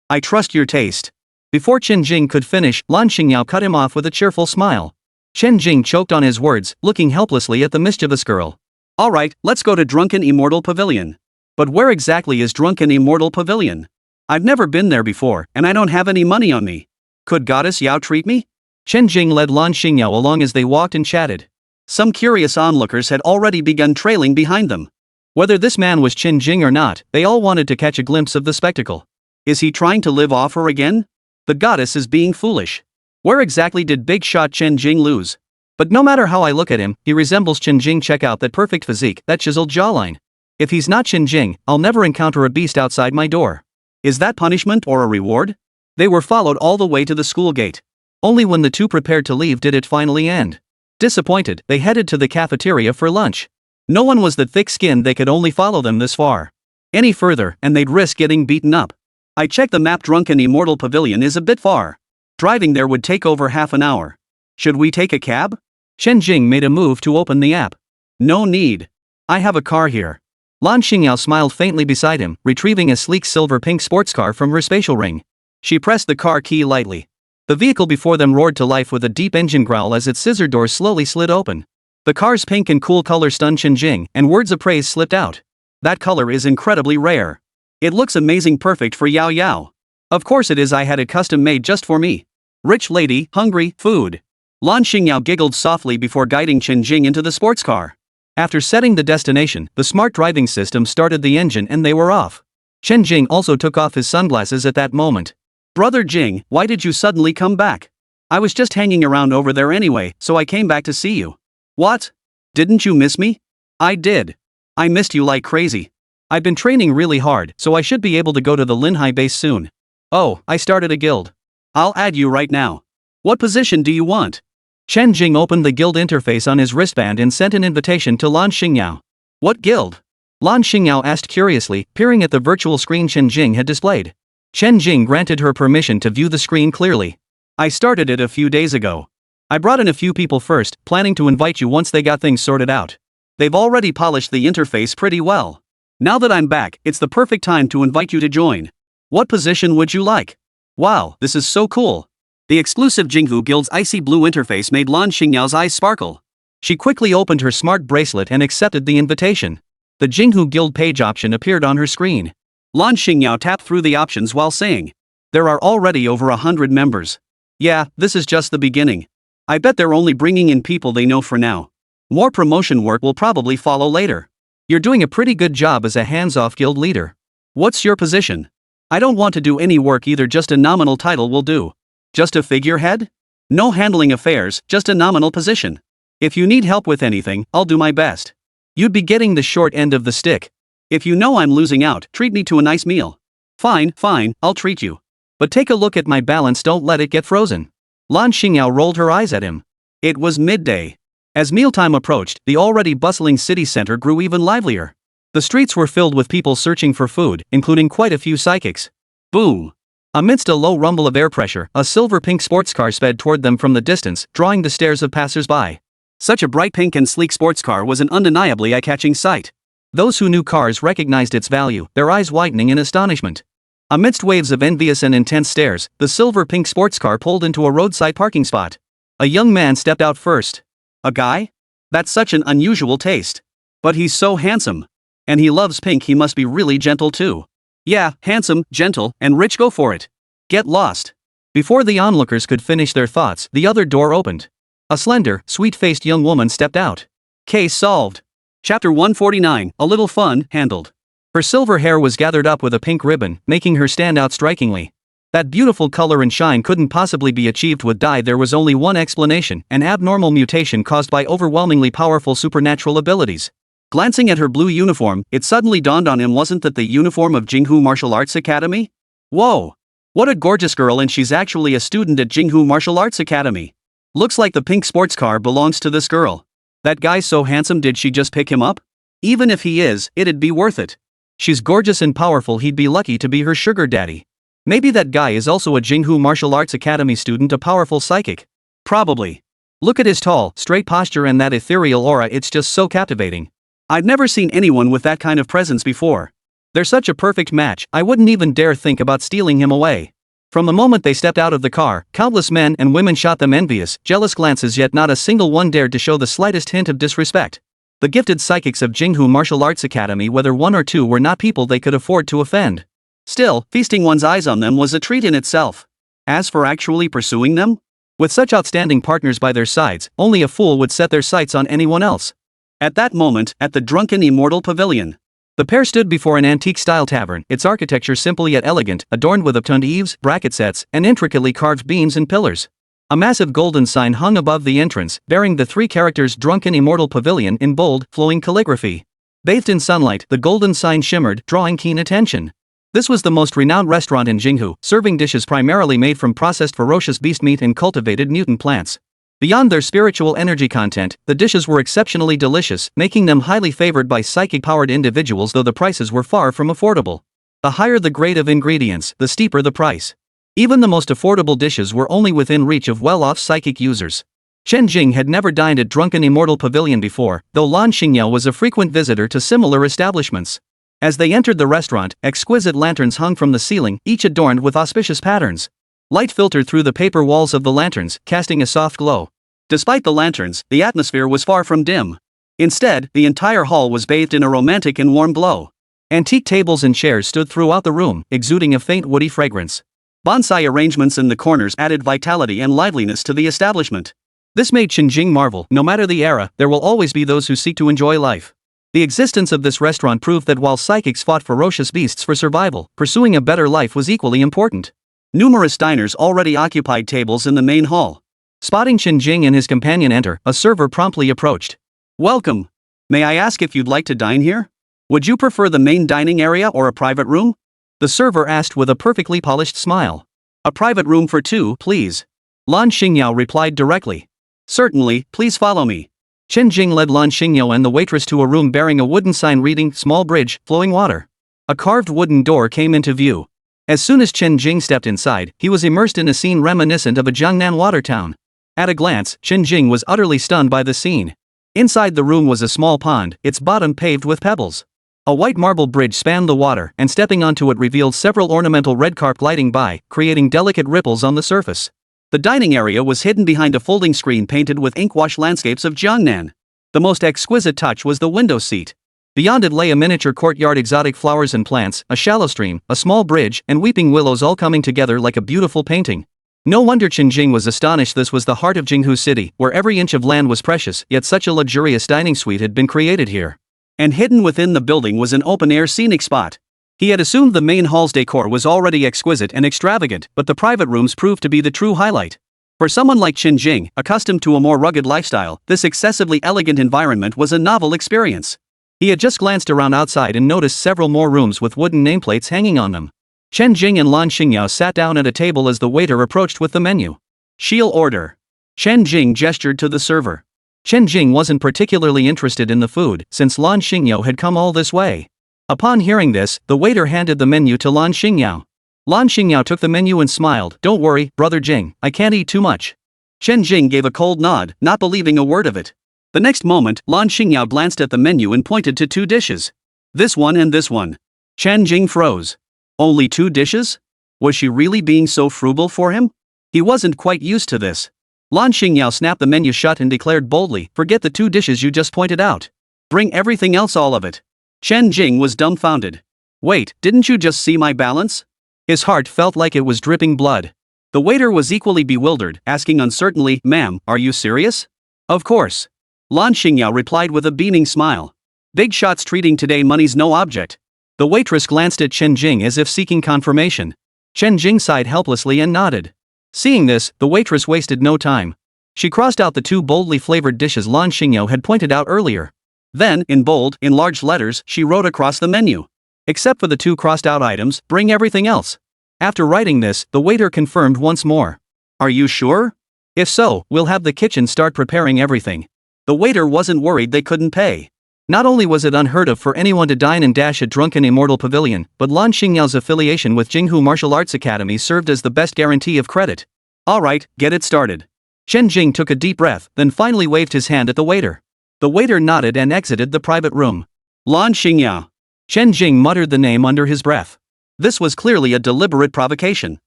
I trust your taste. Before Chen Jing could finish, Lan Xingyao cut him off with a cheerful smile. Chen Jing choked on his words, looking helplessly at the mischievous girl. Alright, let's go to Drunken Immortal Pavilion. But where exactly is Drunken Immortal Pavilion? I've never been there before, and I don't have any money on me. Could Goddess Yao treat me? Chen Jing led Lan Xingyao along as they walked and chatted. Some curious onlookers had already begun trailing behind them. Whether this man was Chen Jing or not, they all wanted to catch a glimpse of the spectacle. Is he trying to live off her again? The goddess is being foolish. Where exactly did big shot Chen Jing lose? But no matter how I look at him, he resembles Chen Jing. Check out that perfect physique, that chiseled jawline. If he's not Chen Jing, I'll never encounter a beast outside my door. Is that punishment or a reward? They were followed all the way to the school gate. Only when the two prepared to leave did it finally end. Disappointed, they headed to the cafeteria for lunch. No one was that thick-skinned they could only follow them this far. Any further, and they'd risk getting beaten up. I checked the map. Drunken Immortal Pavilion is a bit far. Driving there would take over half an hour. Should we take a cab? Chen Jing made a move to open the app. No need. I have a car here. Lan Xingyao smiled faintly beside him, retrieving a sleek silver-pink sports car from her spatial ring. She pressed the car key lightly. The vehicle before them roared to life with a deep engine growl as its scissor doors slowly slid open. The car's pink and cool color stunned Chen Jing, and words of praise slipped out. That color is incredibly rare. It looks amazing, perfect for Yao Yao. Of course it is. I had it custom made just for me. Rich lady, hungry, food. Lan Xingyao giggled softly before guiding Chen Jing into the sports car. After setting the destination, the smart driving system started the engine and they were off. Chen Jing also took off his sunglasses at that moment. Brother Jing, why did you suddenly come back? I was just hanging around over there anyway, so I came back to see you. What? Didn't you miss me? I did. I missed you like crazy. I've been training really hard, so I should be able to go to the Linhai base soon. Oh, I started a guild. I'll add you right now. What position do you want? Chen Jing opened the guild interface on his wristband and sent an invitation to Lan Xingyao. What guild? Lan Xingyao asked curiously, peering at the virtual screen Chen Jing had displayed. Chen Jing granted her permission to view the screen clearly. I started it a few days ago. I brought in a few people first, planning to invite you once they got things sorted out. They've already polished the interface pretty well. Now that I'm back, it's the perfect time to invite you to join. What position would you like? Wow, this is so cool. The exclusive Jinghu Guild's icy blue interface made Lan Xingyao's eyes sparkle. She quickly opened her smart bracelet and accepted the invitation. The Jinghu Guild page option appeared on her screen. Lan Xingyao tapped through the options while saying, "There are already over 100 members. Yeah, this is just the beginning. I bet they're only bringing in people they know for now. More promotion work will probably follow later." You're doing a pretty good job as a hands-off guild leader. What's your position? I don't want to do any work either, just a nominal title will do. Just a figurehead? No handling affairs, just a nominal position. If you need help with anything, I'll do my best. You'd be getting the short end of the stick. If you know I'm losing out, treat me to a nice meal. Fine, I'll treat you. But take a look at my balance, don't let it get frozen. Lan Xingyao rolled her eyes at him. It was midday. As mealtime approached, the already bustling city center grew even livelier. The streets were filled with people searching for food, including quite a few psychics. Boom! Amidst a low rumble of air pressure, a silver-pink sports car sped toward them from the distance, drawing the stares of passers-by. Such a bright pink and sleek sports car was an undeniably eye-catching sight. Those who knew cars recognized its value, their eyes widening in astonishment. Amidst waves of envious and intense stares, the silver-pink sports car pulled into a roadside parking spot. A young man stepped out first. A guy? That's such an unusual taste. But he's so handsome. And he loves pink, he must be really gentle too. Yeah, handsome, gentle, and rich, go for it. Get lost. Before the onlookers could finish their thoughts, the other door opened. A slender, sweet-faced young woman stepped out. Case solved. Chapter 149, a little fun, handled. Her silver hair was gathered up with a pink ribbon, making her stand out strikingly. That beautiful color and shine couldn't possibly be achieved with dye. There was only one explanation, an abnormal mutation caused by overwhelmingly powerful supernatural abilities. Glancing at her blue uniform, it suddenly dawned on him, wasn't that the uniform of Jinghu Martial Arts Academy? Whoa! What a gorgeous girl, and she's actually a student at Jinghu Martial Arts Academy. Looks like the pink sports car belongs to this girl. That guy's so handsome, did she just pick him up? Even if he is, it'd be worth it. She's gorgeous and powerful, he'd be lucky to be her sugar daddy. Maybe that guy is also a Jinghu Martial Arts Academy student, a powerful psychic. Probably. Look at his tall, straight posture and that ethereal aura, it's just so captivating. I've never seen anyone with that kind of presence before. They're such a perfect match, I wouldn't even dare think about stealing him away. From the moment they stepped out of the car, countless men and women shot them envious, jealous glances, yet not a single one dared to show the slightest hint of disrespect. The gifted psychics of Jinghu Martial Arts Academy, whether one or two, were not people they could afford to offend. Still, feasting one's eyes on them was a treat in itself. As for actually pursuing them? With such outstanding partners by their sides, only a fool would set their sights on anyone else. At that moment, at the drunken immortal pavilion, the pair stood before an antique-style tavern, its architecture simple yet elegant, adorned with obtunded eaves, bracket sets, and intricately carved beams and pillars. A massive golden sign hung above the entrance, bearing the three characters Drunken Immortal Pavilion in bold, flowing calligraphy. Bathed in sunlight, the golden sign shimmered, drawing keen attention. This was the most renowned restaurant in Jinghu, serving dishes primarily made from processed ferocious beast meat and cultivated mutant plants. Beyond their spiritual energy content, the dishes were exceptionally delicious, making them highly favored by psychic-powered individuals, though the prices were far from affordable. The higher the grade of ingredients, the steeper the price. Even the most affordable dishes were only within reach of well-off psychic users. Chen Jing had never dined at Drunken Immortal Pavilion before, though Lan Xingyao was a frequent visitor to similar establishments. As they entered the restaurant, exquisite lanterns hung from the ceiling, each adorned with auspicious patterns. Light filtered through the paper walls of the lanterns, casting a soft glow. Despite the lanterns, the atmosphere was far from dim. Instead, the entire hall was bathed in a romantic and warm glow. Antique tables and chairs stood throughout the room, exuding a faint woody fragrance. Bonsai arrangements in the corners added vitality and liveliness to the establishment. This made Chen Jing marvel. No matter the era, there will always be those who seek to enjoy life. The existence of this restaurant proved that while psychics fought ferocious beasts for survival, pursuing a better life was equally important. Numerous diners already occupied tables in the main hall. Spotting Chen Jing and his companion enter, a server promptly approached. "Welcome. May I ask if you'd like to dine here? Would you prefer the main dining area or a private room?" The server asked with a perfectly polished smile. "A private room for two, please." Lan Xingyao replied directly. "Certainly, please follow me." Chen Jing led Lan Xingyao and the waitress to a room bearing a wooden sign reading, "Small bridge, flowing water." A carved wooden door came into view. As soon as Chen Jing stepped inside, he was immersed in a scene reminiscent of a Jiangnan water town. At a glance, Chen Jing was utterly stunned by the scene. Inside the room was a small pond, its bottom paved with pebbles. A white marble bridge spanned the water, and stepping onto it revealed several ornamental red carp gliding by, creating delicate ripples on the surface. The dining area was hidden behind a folding screen painted with ink-wash landscapes of Jiangnan. The most exquisite touch was the window seat. Beyond it lay a miniature courtyard, exotic flowers and plants, a shallow stream, a small bridge, and weeping willows all coming together like a beautiful painting. No wonder Chen Jing was astonished. This was the heart of Jinghu City, where every inch of land was precious, yet such a luxurious dining suite had been created here. And hidden within the building was an open-air scenic spot. He had assumed the main hall's decor was already exquisite and extravagant, but the private rooms proved to be the true highlight. For someone like Chen Jing, accustomed to a more rugged lifestyle, this excessively elegant environment was a novel experience. He had just glanced around outside and noticed several more rooms with wooden nameplates hanging on them. Chen Jing and Lan Xingyao sat down at a table as the waiter approached with the menu. "She'll order." Chen Jing gestured to the server. Chen Jing wasn't particularly interested in the food, since Lan Xingyao had come all this way. Upon hearing this, the waiter handed the menu to Lan Xingyao. Lan Xingyao took the menu and smiled. "Don't worry, brother Jing, I can't eat too much." Chen Jing gave a cold nod, not believing a word of it. The next moment, Lan Xingyao glanced at the menu and pointed to two dishes. "This one and this one." Chen Jing froze. Only 2 dishes? Was she really being so frugal for him? He wasn't quite used to this. Lan Xingyao snapped the menu shut and declared boldly, "Forget the 2 dishes you just pointed out. Bring everything else, all of it." Chen Jing was dumbfounded. "Wait, didn't you just see my balance?" His heart felt like it was dripping blood. The waiter was equally bewildered, asking uncertainly, "Ma'am, are you serious?" "Of course." Lan Xingyao replied with a beaming smile. "Big shots treating today, money's no object." The waitress glanced at Chen Jing as if seeking confirmation. Chen Jing sighed helplessly and nodded. Seeing this, the waitress wasted no time. She crossed out the 2 boldly flavored dishes Lan Xingyao had pointed out earlier. Then, in bold, enlarged letters, she wrote across the menu. "Except for the 2 crossed out items, bring everything else." After writing this, the waiter confirmed once more. "Are you sure? If so, we'll have the kitchen start preparing everything." The waiter wasn't worried they couldn't pay. Not only was it unheard of for anyone to dine and dash a drunken immortal pavilion, but Lan Xingyao's affiliation with Jinghu Martial Arts Academy served as the best guarantee of credit. "Alright, get it started." Chen Jing took a deep breath, then finally waved his hand at the waiter. The waiter nodded and exited the private room. "Lan Xingyao." Chen Jing muttered the name under his breath. This was clearly a deliberate provocation.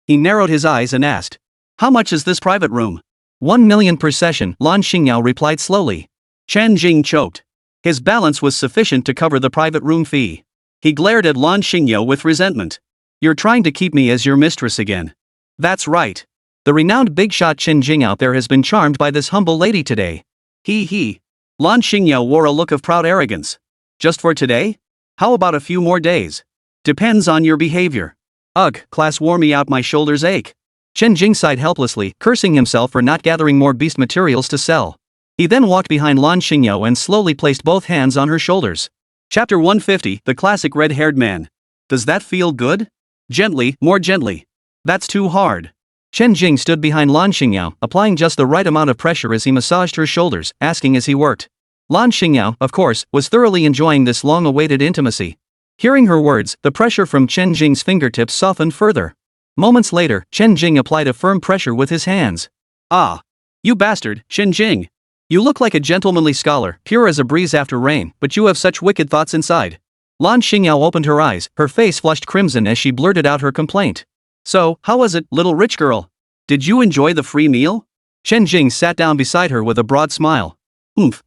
He narrowed his eyes and asked, "How much is this private room?" 1 million per session, Lan Xingyao replied slowly. Chen Jing choked. His balance was sufficient to cover the private room fee. He glared at Lan Xingyao with resentment. "You're trying to keep me as your mistress again." "That's right. The renowned big shot Chen Jing out there has been charmed by this humble lady today." He. Lan Xingyao wore a look of proud arrogance. "Just for today? How about a few more days?" "Depends on your behavior." "Ugh, class wore me out, my shoulders ache." Chen Jing sighed helplessly, cursing himself for not gathering more beast materials to sell. He then walked behind Lan Xingyao and slowly placed both hands on her shoulders. Chapter 150, The Classic Red-Haired Man. "Does that feel good?" "Gently, more gently." "That's too hard." Chen Jing stood behind Lan Xingyao, applying just the right amount of pressure as he massaged her shoulders, asking as he worked. Lan Xingyao, of course, was thoroughly enjoying this long-awaited intimacy. Hearing her words, the pressure from Chen Jing's fingertips softened further. Moments later, Chen Jing applied a firm pressure with his hands. "Ah. You bastard, Chen Jing. You look like a gentlemanly scholar, pure as a breeze after rain, but you have such wicked thoughts inside." Lan Xingyao opened her eyes, her face flushed crimson as she blurted out her complaint. "So, how was it, little rich girl? Did you enjoy the free meal?" Chen Jing sat down beside her with a broad smile.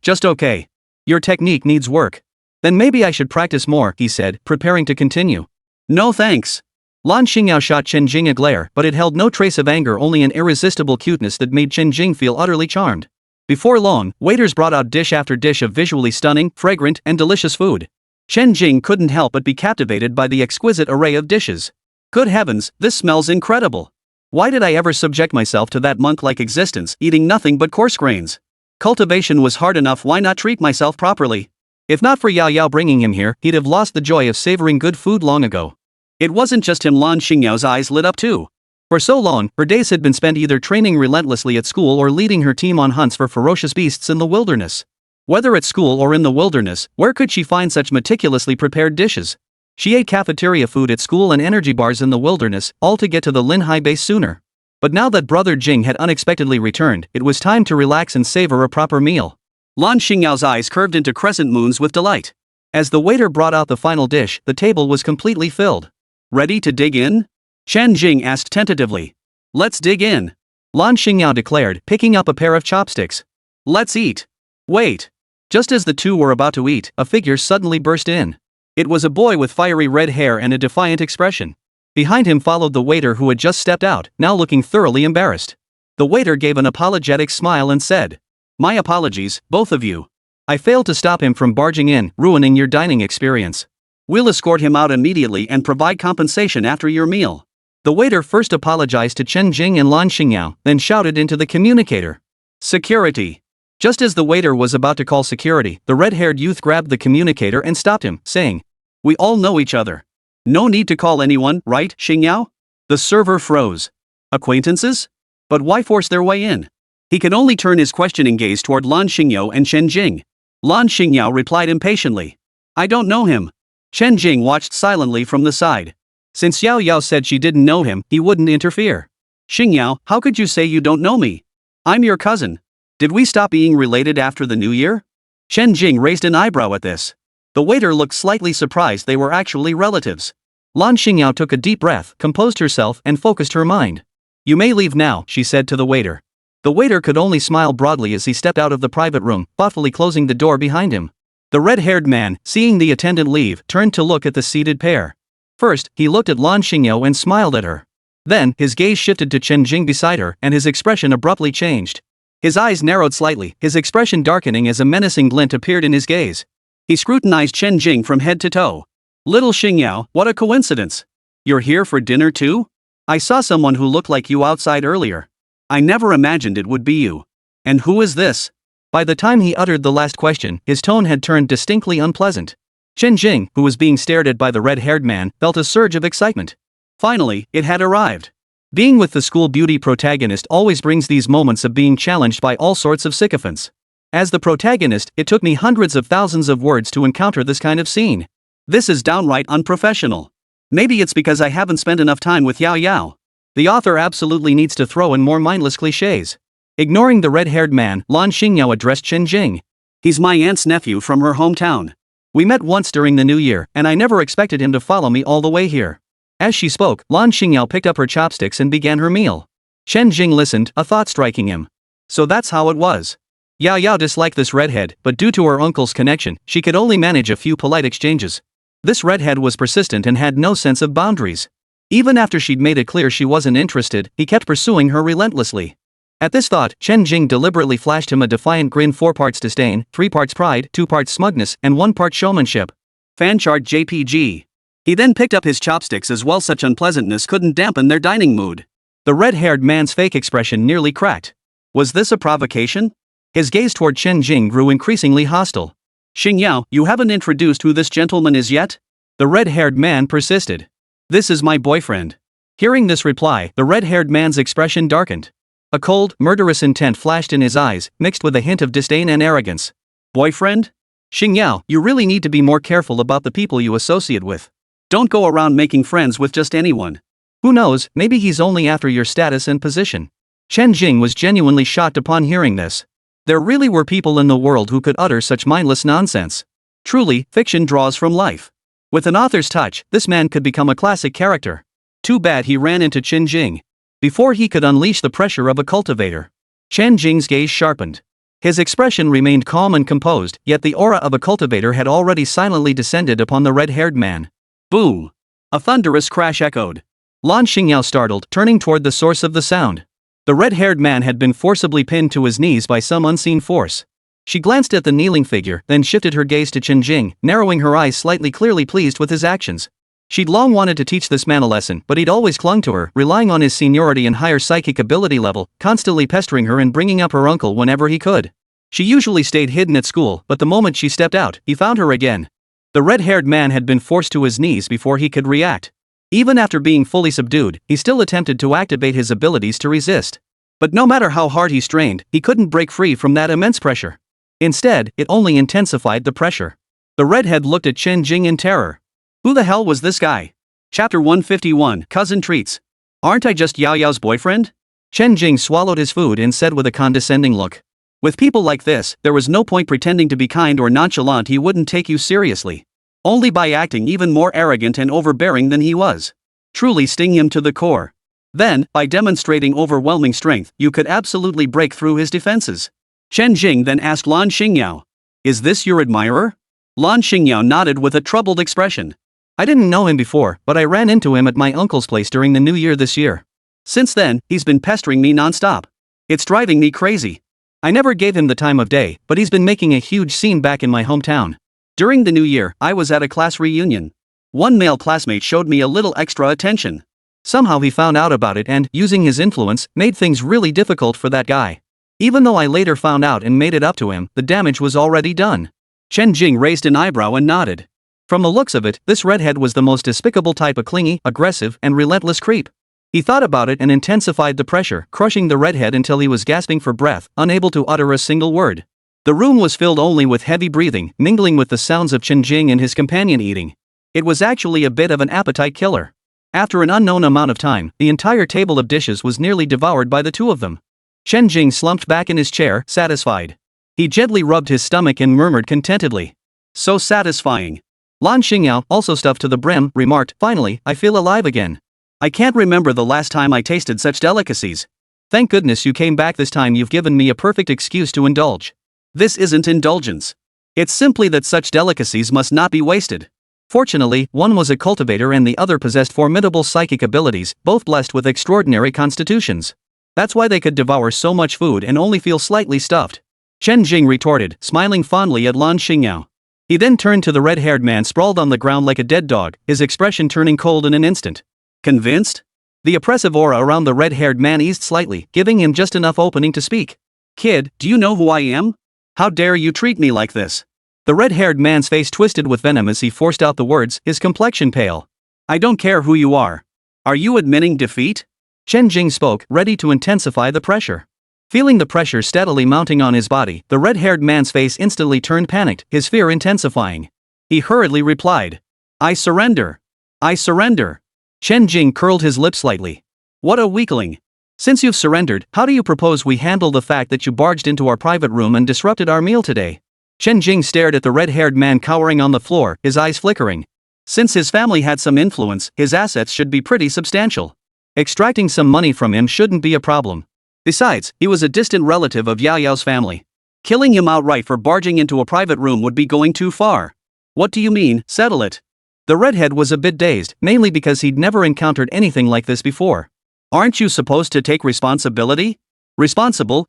Just okay. Your technique needs work." "Then maybe I should practice more," he said, preparing to continue. "No thanks." Lan Xingyao shot Chen Jing a glare, but it held no trace of anger, only an irresistible cuteness that made Chen Jing feel utterly charmed. Before long, waiters brought out dish after dish of visually stunning, fragrant, and delicious food. Chen Jing couldn't help but be captivated by the exquisite array of dishes. Good heavens, this smells incredible. Why did I ever subject myself to that monk-like existence, eating nothing but coarse grains? Cultivation was hard enough, why not treat myself properly? If not for Yao Yao bringing him here, he'd have lost the joy of savoring good food long ago. It wasn't just him. Lan Xingyao's eyes lit up too. For so long, her days had been spent either training relentlessly at school or leading her team on hunts for ferocious beasts in the wilderness. Whether at school or in the wilderness, where could she find such meticulously prepared dishes? She ate cafeteria food at school and energy bars in the wilderness, all to get to the Linhai base sooner. But now that Brother Jing had unexpectedly returned, it was time to relax and savor a proper meal. Lan Xingyao's eyes curved into crescent moons with delight. As the waiter brought out the final dish, the table was completely filled. Ready to dig in? Chen Jing asked tentatively. Let's dig in, Lan Xingyao declared, picking up a pair of chopsticks. Let's eat. Wait. Just as the two were about to eat, a figure suddenly burst in. It was a boy with fiery red hair and a defiant expression. Behind him followed the waiter who had just stepped out, now looking thoroughly embarrassed. The waiter gave an apologetic smile and said, "My apologies, both of you. I failed to stop him from barging in, ruining your dining experience. We'll escort him out immediately and provide compensation after your meal." The waiter first apologized to Chen Jing and Lan Xingyao, then shouted into the communicator, "Security." Just as the waiter was about to call security, the red-haired youth grabbed the communicator and stopped him, saying, "We all know each other. No need to call anyone, right, Xingyao?" The server froze. Acquaintances? But why force their way in? He could only turn his questioning gaze toward Lan Xingyao and Chen Jing. Lan Xingyao replied impatiently, "I don't know him." Chen Jing watched silently from the side. Since Yao Yao said she didn't know him, he wouldn't interfere. "Xingyao, how could you say you don't know me? I'm your cousin. Did we stop being related after the new year?" Chen Jing raised an eyebrow at this. The waiter looked slightly surprised they were actually relatives. Lan Xingyao took a deep breath, composed herself, and focused her mind. "You may leave now," she said to the waiter. The waiter could only smile broadly as he stepped out of the private room, thoughtfully closing the door behind him. The red-haired man, seeing the attendant leave, turned to look at the seated pair. First, he looked at Lan Xingyao and smiled at her. Then, his gaze shifted to Chen Jing beside her, and his expression abruptly changed. His eyes narrowed slightly, his expression darkening as a menacing glint appeared in his gaze. He scrutinized Chen Jing from head to toe. "Little Xingyao, what a coincidence. You're here for dinner too? I saw someone who looked like you outside earlier. I never imagined it would be you. And who is this?" By the time he uttered the last question, his tone had turned distinctly unpleasant. Chen Jing, who was being stared at by the red-haired man, felt a surge of excitement. Finally, it had arrived. Being with the school beauty protagonist always brings these moments of being challenged by all sorts of sycophants. As the protagonist, it took me hundreds of thousands of words to encounter this kind of scene. This is downright unprofessional. Maybe it's because I haven't spent enough time with Yao Yao. The author absolutely needs to throw in more mindless clichés. Ignoring the red-haired man, Lan Xingyao addressed Chen Jing. "He's my aunt's nephew from her hometown. We met once during the new year, and I never expected him to follow me all the way here." As she spoke, Lan Xingyao picked up her chopsticks and began her meal. Chen Jing listened, a thought striking him. So that's how it was. Yao Yao disliked this redhead, but due to her uncle's connection, she could only manage a few polite exchanges. This redhead was persistent and had no sense of boundaries. Even after she'd made it clear she wasn't interested, he kept pursuing her relentlessly. At this thought, Chen Jing deliberately flashed him a defiant grin: 4 parts disdain, 3 parts pride, 2 parts smugness, and 1 part showmanship. Fanchart JPG. He then picked up his chopsticks as well. Such unpleasantness couldn't dampen their dining mood. The red-haired man's fake expression nearly cracked. Was this a provocation? His gaze toward Chen Jing grew increasingly hostile. "Xingyao, you haven't introduced who this gentleman is yet?" The red-haired man persisted. "This is my boyfriend." Hearing this reply, the red-haired man's expression darkened. A cold, murderous intent flashed in his eyes, mixed with a hint of disdain and arrogance. "Boyfriend? Xingyao, you really need to be more careful about the people you associate with. Don't go around making friends with just anyone. Who knows, maybe he's only after your status and position." Chen Jing was genuinely shocked upon hearing this. There really were people in the world who could utter such mindless nonsense. Truly, fiction draws from life. With an author's touch, this man could become a classic character. Too bad he ran into Chen Jing before he could unleash the pressure of a cultivator. Chen Jing's gaze sharpened. His expression remained calm and composed, yet the aura of a cultivator had already silently descended upon the red-haired man. Boom! A thunderous crash echoed. Lan Xingyao startled, turning toward the source of the sound. The red-haired man had been forcibly pinned to his knees by some unseen force. She glanced at the kneeling figure, then shifted her gaze to Chen Jing, narrowing her eyes slightly, clearly pleased with his actions. She'd long wanted to teach this man a lesson, but he'd always clung to her, relying on his seniority and higher psychic ability level, constantly pestering her and bringing up her uncle whenever he could. She usually stayed hidden at school, but the moment she stepped out, he found her again. The red-haired man had been forced to his knees before he could react. Even after being fully subdued, he still attempted to activate his abilities to resist. But no matter how hard he strained, he couldn't break free from that immense pressure. Instead, it only intensified the pressure. The redhead looked at Chen Jing in terror. Who the hell was this guy? Chapter 151, Cousin Treats. Aren't I just Yao Yao's boyfriend? Chen Jing swallowed his food and said with a condescending look. With people like this, there was no point pretending to be kind or nonchalant. He wouldn't take you seriously. Only by acting even more arrogant and overbearing than he was. Truly sting him to the core. Then, by demonstrating overwhelming strength, you could absolutely break through his defenses. Chen Jing then asked Lan Xingyao, "Is this your admirer?" Lan Xingyao nodded with a troubled expression. I didn't know him before, but I ran into him at my uncle's place during the New Year this year. Since then, he's been pestering me non-stop. It's driving me crazy. I never gave him the time of day, but he's been making a huge scene back in my hometown. During the New Year, I was at a class reunion. One male classmate showed me a little extra attention. Somehow he found out about it and, using his influence, made things really difficult for that guy. Even though I later found out and made it up to him, the damage was already done. Chen Jing raised an eyebrow and nodded. From the looks of it, this redhead was the most despicable type of clingy, aggressive, and relentless creep. He thought about it and intensified the pressure, crushing the redhead until he was gasping for breath, unable to utter a single word. The room was filled only with heavy breathing, mingling with the sounds of Chen Jing and his companion eating. It was actually a bit of an appetite killer. After an unknown amount of time, the entire table of dishes was nearly devoured by the two of them. Chen Jing slumped back in his chair, satisfied. He gently rubbed his stomach and murmured contentedly. So satisfying. Lan Xingyao, also stuffed to the brim, remarked, "Finally, I feel alive again. I can't remember the last time I tasted such delicacies. Thank goodness you came back this time. You've given me a perfect excuse to indulge." This isn't indulgence. It's simply that such delicacies must not be wasted. Fortunately, one was a cultivator and the other possessed formidable psychic abilities, both blessed with extraordinary constitutions. That's why they could devour so much food and only feel slightly stuffed. Chen Jing retorted, smiling fondly at Lan Xingyao. He then turned to the red-haired man sprawled on the ground like a dead dog, his expression turning cold in an instant. Convinced? The oppressive aura around the red-haired man eased slightly, giving him just enough opening to speak. "Kid, do you know who I am? How dare you treat me like this?" The red-haired man's face twisted with venom as he forced out the words, his complexion pale. "I don't care who you are. Are you admitting defeat?" Chen Jing spoke, ready to intensify the pressure. Feeling the pressure steadily mounting on his body, the red-haired man's face instantly turned panicked, his fear intensifying. He hurriedly replied, "I surrender. I surrender." Chen Jing curled his lip slightly. "What a weakling. Since you've surrendered, how do you propose we handle the fact that you barged into our private room and disrupted our meal today?" Chen Jing stared at the red-haired man cowering on the floor, his eyes flickering. Since his family had some influence, his assets should be pretty substantial. Extracting some money from him shouldn't be a problem. Besides, he was a distant relative of Yao Yao's family. Killing him outright for barging into a private room would be going too far. "What do you mean, settle it?" The redhead was a bit dazed, mainly because he'd never encountered anything like this before. "Aren't you supposed to take responsibility?" Responsible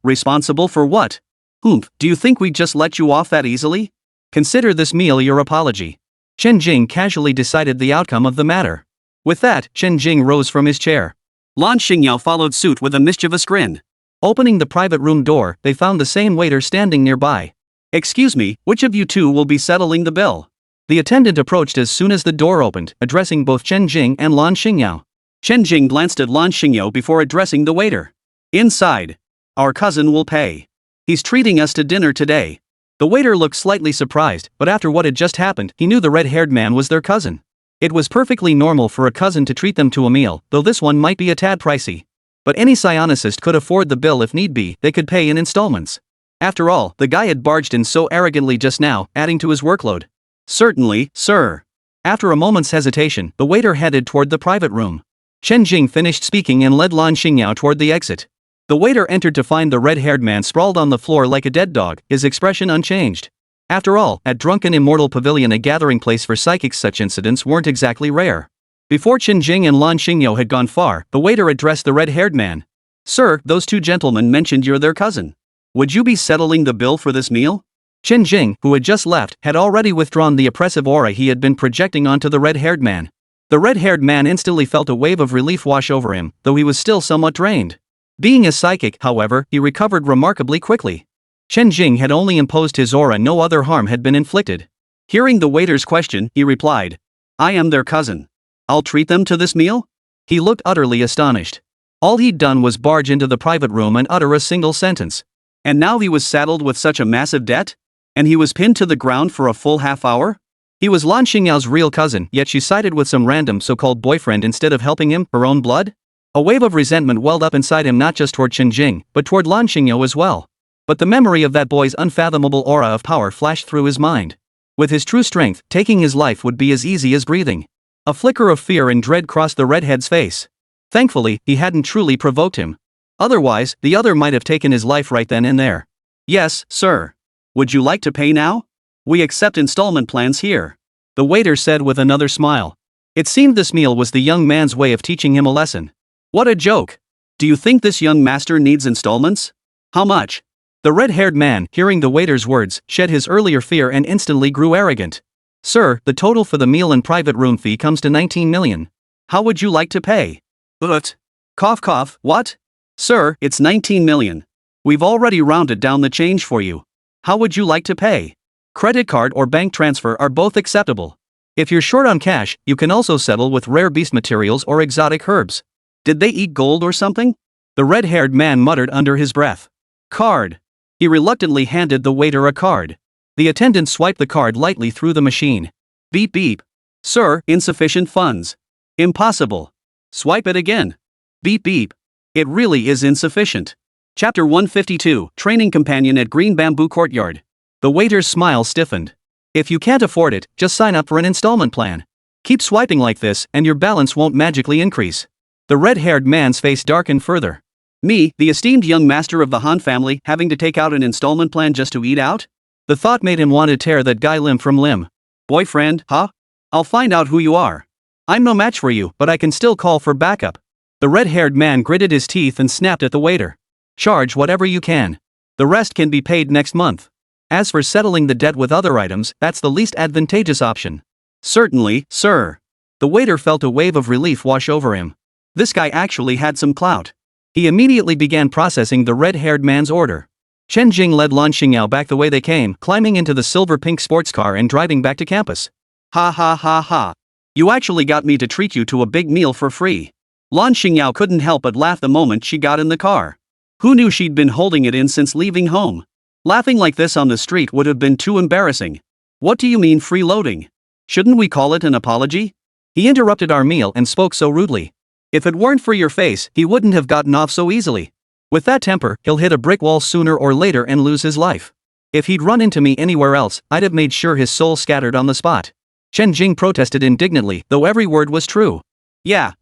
for what? "Humph, do you think we'd just let you off that easily?" "Consider this meal your apology." Chen Jing casually decided the outcome of the matter. With that, Chen Jing rose from his chair. Lan Xingyao followed suit with a mischievous grin. Opening the private room door, they found the same waiter standing nearby. "Excuse me, which of you two will be settling the bill?" The attendant approached as soon as the door opened, addressing both Chen Jing and Lan Xingyao. Chen Jing glanced at Lan Xingyao before addressing the waiter. "Inside. Our cousin will pay. He's treating us to dinner today." The waiter looked slightly surprised, but after what had just happened, he knew the red-haired man was their cousin. It was perfectly normal for a cousin to treat them to a meal, though this one might be a tad pricey. But any psionicist could afford the bill if need be, they could pay in installments. After all, the guy had barged in so arrogantly just now, adding to his workload. "Certainly, sir." After a moment's hesitation, the waiter headed toward the private room. Chen Jing finished speaking and led Lan Xingyao toward the exit. The waiter entered to find the red-haired man sprawled on the floor like a dead dog, his expression unchanged. After all, at Drunken Immortal Pavilion, a gathering place for psychics, such incidents weren't exactly rare. Before Chen Jing and Lan Xingyao had gone far, the waiter addressed the red-haired man. "Sir, those two gentlemen mentioned you're their cousin. Would you be settling the bill for this meal?" Chen Jing, who had just left, had already withdrawn the oppressive aura he had been projecting onto the red-haired man. The red-haired man instantly felt a wave of relief wash over him, though he was still somewhat drained. Being a psychic, however, he recovered remarkably quickly. Chen Jing had only imposed his aura, no other harm had been inflicted. Hearing the waiter's question, he replied, "I am their cousin. I'll treat them to this meal?" He looked utterly astonished. All he'd done was barge into the private room and utter a single sentence. And now he was saddled with such a massive debt? And he was pinned to the ground for a full half hour? He was Lan Xingyao's real cousin, yet she sided with some random so-called boyfriend instead of helping him, her own blood? A wave of resentment welled up inside him, not just toward Chen Jing, but toward Lan Xingyao as well. But the memory of that boy's unfathomable aura of power flashed through his mind. With his true strength, taking his life would be as easy as breathing. A flicker of fear and dread crossed the redhead's face. Thankfully, he hadn't truly provoked him. Otherwise, the other might have taken his life right then and there. Yes, sir. Would you like to pay now? We accept installment plans here, the waiter said with another smile. It seemed this meal was the young man's way of teaching him a lesson. What a joke! Do you think this young master needs installments? How much? The red-haired man, hearing the waiter's words, shed his earlier fear and instantly grew arrogant. Sir, the total for the meal and private room fee comes to 19 million. How would you like to pay? But. Cough cough, what? Sir, it's 19 million. We've already rounded down the change for you. How would you like to pay? Credit card or bank transfer are both acceptable. If you're short on cash, you can also settle with rare beast materials or exotic herbs. Did they eat gold or something? The red-haired man muttered under his breath. Card. He reluctantly handed the waiter a card. The attendant swiped the card lightly through the machine. Beep beep. Sir, insufficient funds. Impossible. Swipe it again. Beep beep. It really is insufficient. Chapter 152, Training Companion at Green Bamboo Courtyard. The waiter's smile stiffened. If you can't afford it, just sign up for an installment plan. Keep swiping like this, and your balance won't magically increase. The red-haired man's face darkened further. Me, the esteemed young master of the Han family, having to take out an installment plan just to eat out? The thought made him want to tear that guy limb from limb. Boyfriend, huh? I'll find out who you are. I'm no match for you, but I can still call for backup. The red-haired man gritted his teeth and snapped at the waiter. Charge whatever you can. The rest can be paid next month. As for settling the debt with other items, that's the least advantageous option. Certainly, sir. The waiter felt a wave of relief wash over him. This guy actually had some clout. He immediately began processing the red-haired man's order. Chen Jing led Lan Xingyao back the way they came, climbing into the silver-pink sports car and driving back to campus. Ha ha ha ha. You actually got me to treat you to a big meal for free. Lan Xingyao couldn't help but laugh the moment she got in the car. Who knew she'd been holding it in since leaving home? Laughing like this on the street would have been too embarrassing. What do you mean freeloading? Shouldn't we call it an apology? He interrupted our meal and spoke so rudely. If it weren't for your face, he wouldn't have gotten off so easily. With that temper, he'll hit a brick wall sooner or later and lose his life. If he'd run into me anywhere else, I'd have made sure his soul scattered on the spot. Chen Jing protested indignantly, though every word was true. Yeah.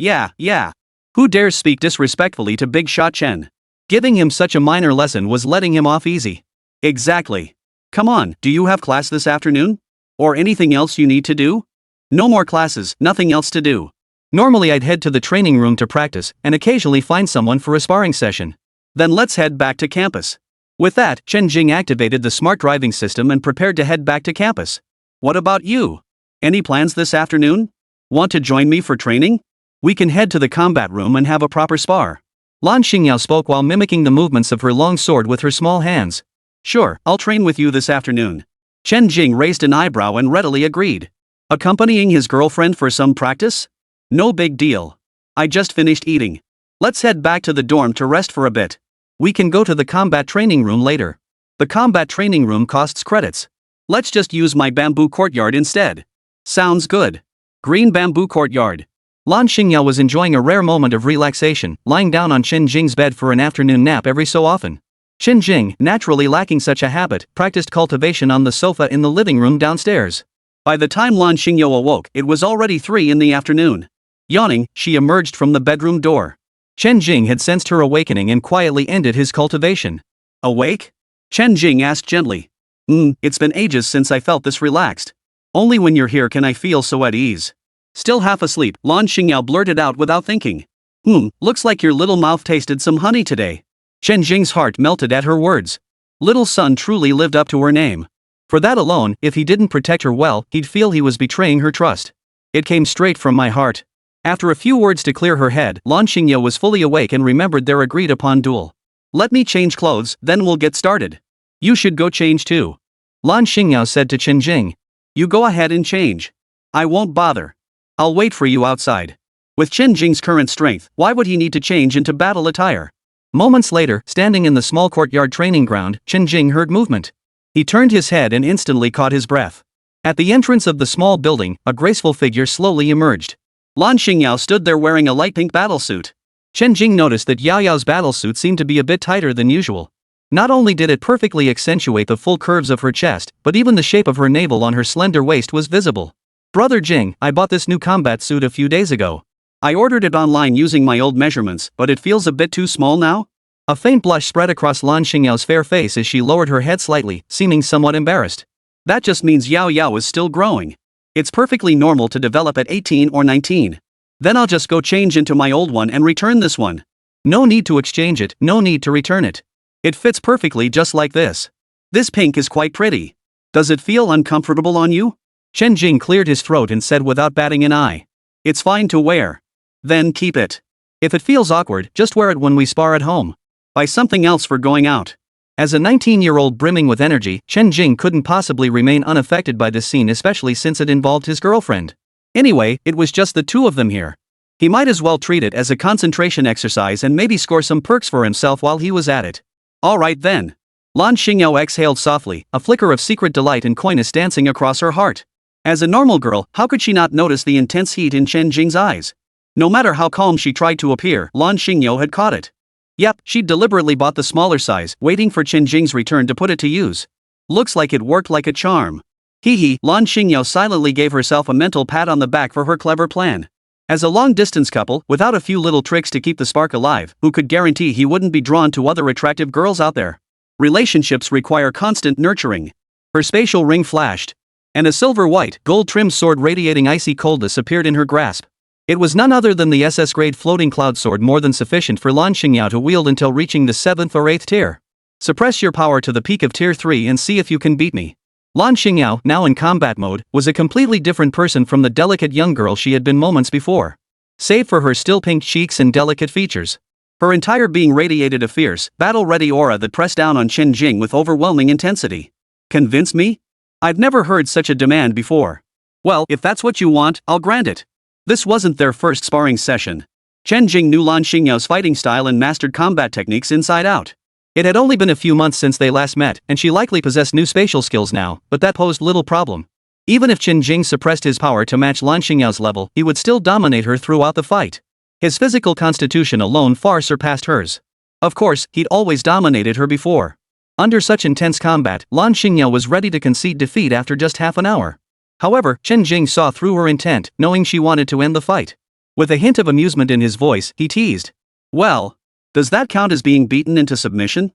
Who dares speak disrespectfully to Big Shot Chen? Giving him such a minor lesson was letting him off easy. Exactly. Come on, do you have class this afternoon? Or anything else you need to do? No more classes, nothing else to do. Normally I'd head to the training room to practice, and occasionally find someone for a sparring session. Then let's head back to campus. With that, Chen Jing activated the smart driving system and prepared to head back to campus. What about you? Any plans this afternoon? Want to join me for training? We can head to the combat room and have a proper spar. Lan Xingyao spoke while mimicking the movements of her long sword with her small hands. Sure, I'll train with you this afternoon. Chen Jing raised an eyebrow and readily agreed. Accompanying his girlfriend for some practice? No big deal. I just finished eating. Let's head back to the dorm to rest for a bit. We can go to the combat training room later. The combat training room costs credits. Let's just use my bamboo courtyard instead. Sounds good. Green bamboo courtyard. Lan Xingyao was enjoying a rare moment of relaxation, lying down on Chen Jing's bed for an afternoon nap every so often. Chen Jing, naturally lacking such a habit, practiced cultivation on the sofa in the living room downstairs. By the time Lan Xingyao awoke, it was already 3 in the afternoon. Yawning, she emerged from the bedroom door. Chen Jing had sensed her awakening and quietly ended his cultivation. Awake? Chen Jing asked gently. It's been ages since I felt this relaxed. Only when you're here can I feel so at ease. Still half asleep, Lan Xingyao blurted out without thinking. Looks like your little mouth tasted some honey today. Chen Jing's heart melted at her words. Little son truly lived up to her name. For that alone, if he didn't protect her well, he'd feel he was betraying her trust. It came straight from my heart. After a few words to clear her head, Lan Xingyao was fully awake and remembered their agreed-upon duel. Let me change clothes, then we'll get started. You should go change too. Lan Xingyao said to Chen Jing. You go ahead and change. I won't bother. I'll wait for you outside. With Chen Jing's current strength, why would he need to change into battle attire? Moments later, standing in the small courtyard training ground, Chen Jing heard movement. He turned his head and instantly caught his breath. At the entrance of the small building, a graceful figure slowly emerged. Lan Xingyao stood there wearing a light pink battlesuit. Chen Jing noticed that Yao Yao's battlesuit seemed to be a bit tighter than usual. Not only did it perfectly accentuate the full curves of her chest, but even the shape of her navel on her slender waist was visible. Brother Jing, I bought this new combat suit a few days ago. I ordered it online using my old measurements, but it feels a bit too small now? A faint blush spread across Lan Xingyao's fair face as she lowered her head slightly, seeming somewhat embarrassed. That just means Yao Yao is still growing. It's perfectly normal to develop at 18 or 19. Then I'll just go change into my old one and return this one. No need to exchange it, no need to return it. It fits perfectly just like this. This pink is quite pretty. Does it feel uncomfortable on you? Chen Jing cleared his throat and said without batting an eye. It's fine to wear. Then keep it. If it feels awkward, just wear it when we spar at home. Buy something else for going out. As a 19-year-old brimming with energy, Chen Jing couldn't possibly remain unaffected by this scene, especially since it involved his girlfriend. Anyway, it was just the two of them here. He might as well treat it as a concentration exercise and maybe score some perks for himself while he was at it. Alright then. Lan Xingyao exhaled softly, a flicker of secret delight and coyness dancing across her heart. As a normal girl, how could she not notice the intense heat in Chen Jing's eyes? No matter how calm she tried to appear, Lan Xingyao had caught it. Yep, she'd deliberately bought the smaller size, waiting for Chen Jing's return to put it to use. Looks like it worked like a charm. Hee, Lan Xingyao silently gave herself a mental pat on the back for her clever plan. As a long-distance couple, without a few little tricks to keep the spark alive, who could guarantee he wouldn't be drawn to other attractive girls out there? Relationships require constant nurturing. Her spatial ring flashed, and a silver-white, gold-trimmed sword radiating icy coldness appeared in her grasp. It was none other than the SS-grade floating cloud sword, more than sufficient for Lan Xingyao to wield until reaching the 7th or 8th tier. Suppress your power to the peak of tier 3 and see if you can beat me. Lan Xingyao, now in combat mode, was a completely different person from the delicate young girl she had been moments before. Save for her still pink cheeks and delicate features, her entire being radiated a fierce, battle-ready aura that pressed down on Chen Jing with overwhelming intensity. Convince me? I've never heard such a demand before. Well, if that's what you want, I'll grant it. This wasn't their first sparring session. Chen Jing knew Lan Xingyao's fighting style and mastered combat techniques inside out. It had only been a few months since they last met, and she likely possessed new spatial skills now, but that posed little problem. Even if Chen Jing suppressed his power to match Lan Xingyao's level, he would still dominate her throughout the fight. His physical constitution alone far surpassed hers. Of course, he'd always dominated her before. Under such intense combat, Lan Xingyao was ready to concede defeat after just half an hour. However, Chen Jing saw through her intent, knowing she wanted to end the fight. With a hint of amusement in his voice, he teased. Well, does that count as being beaten into submission?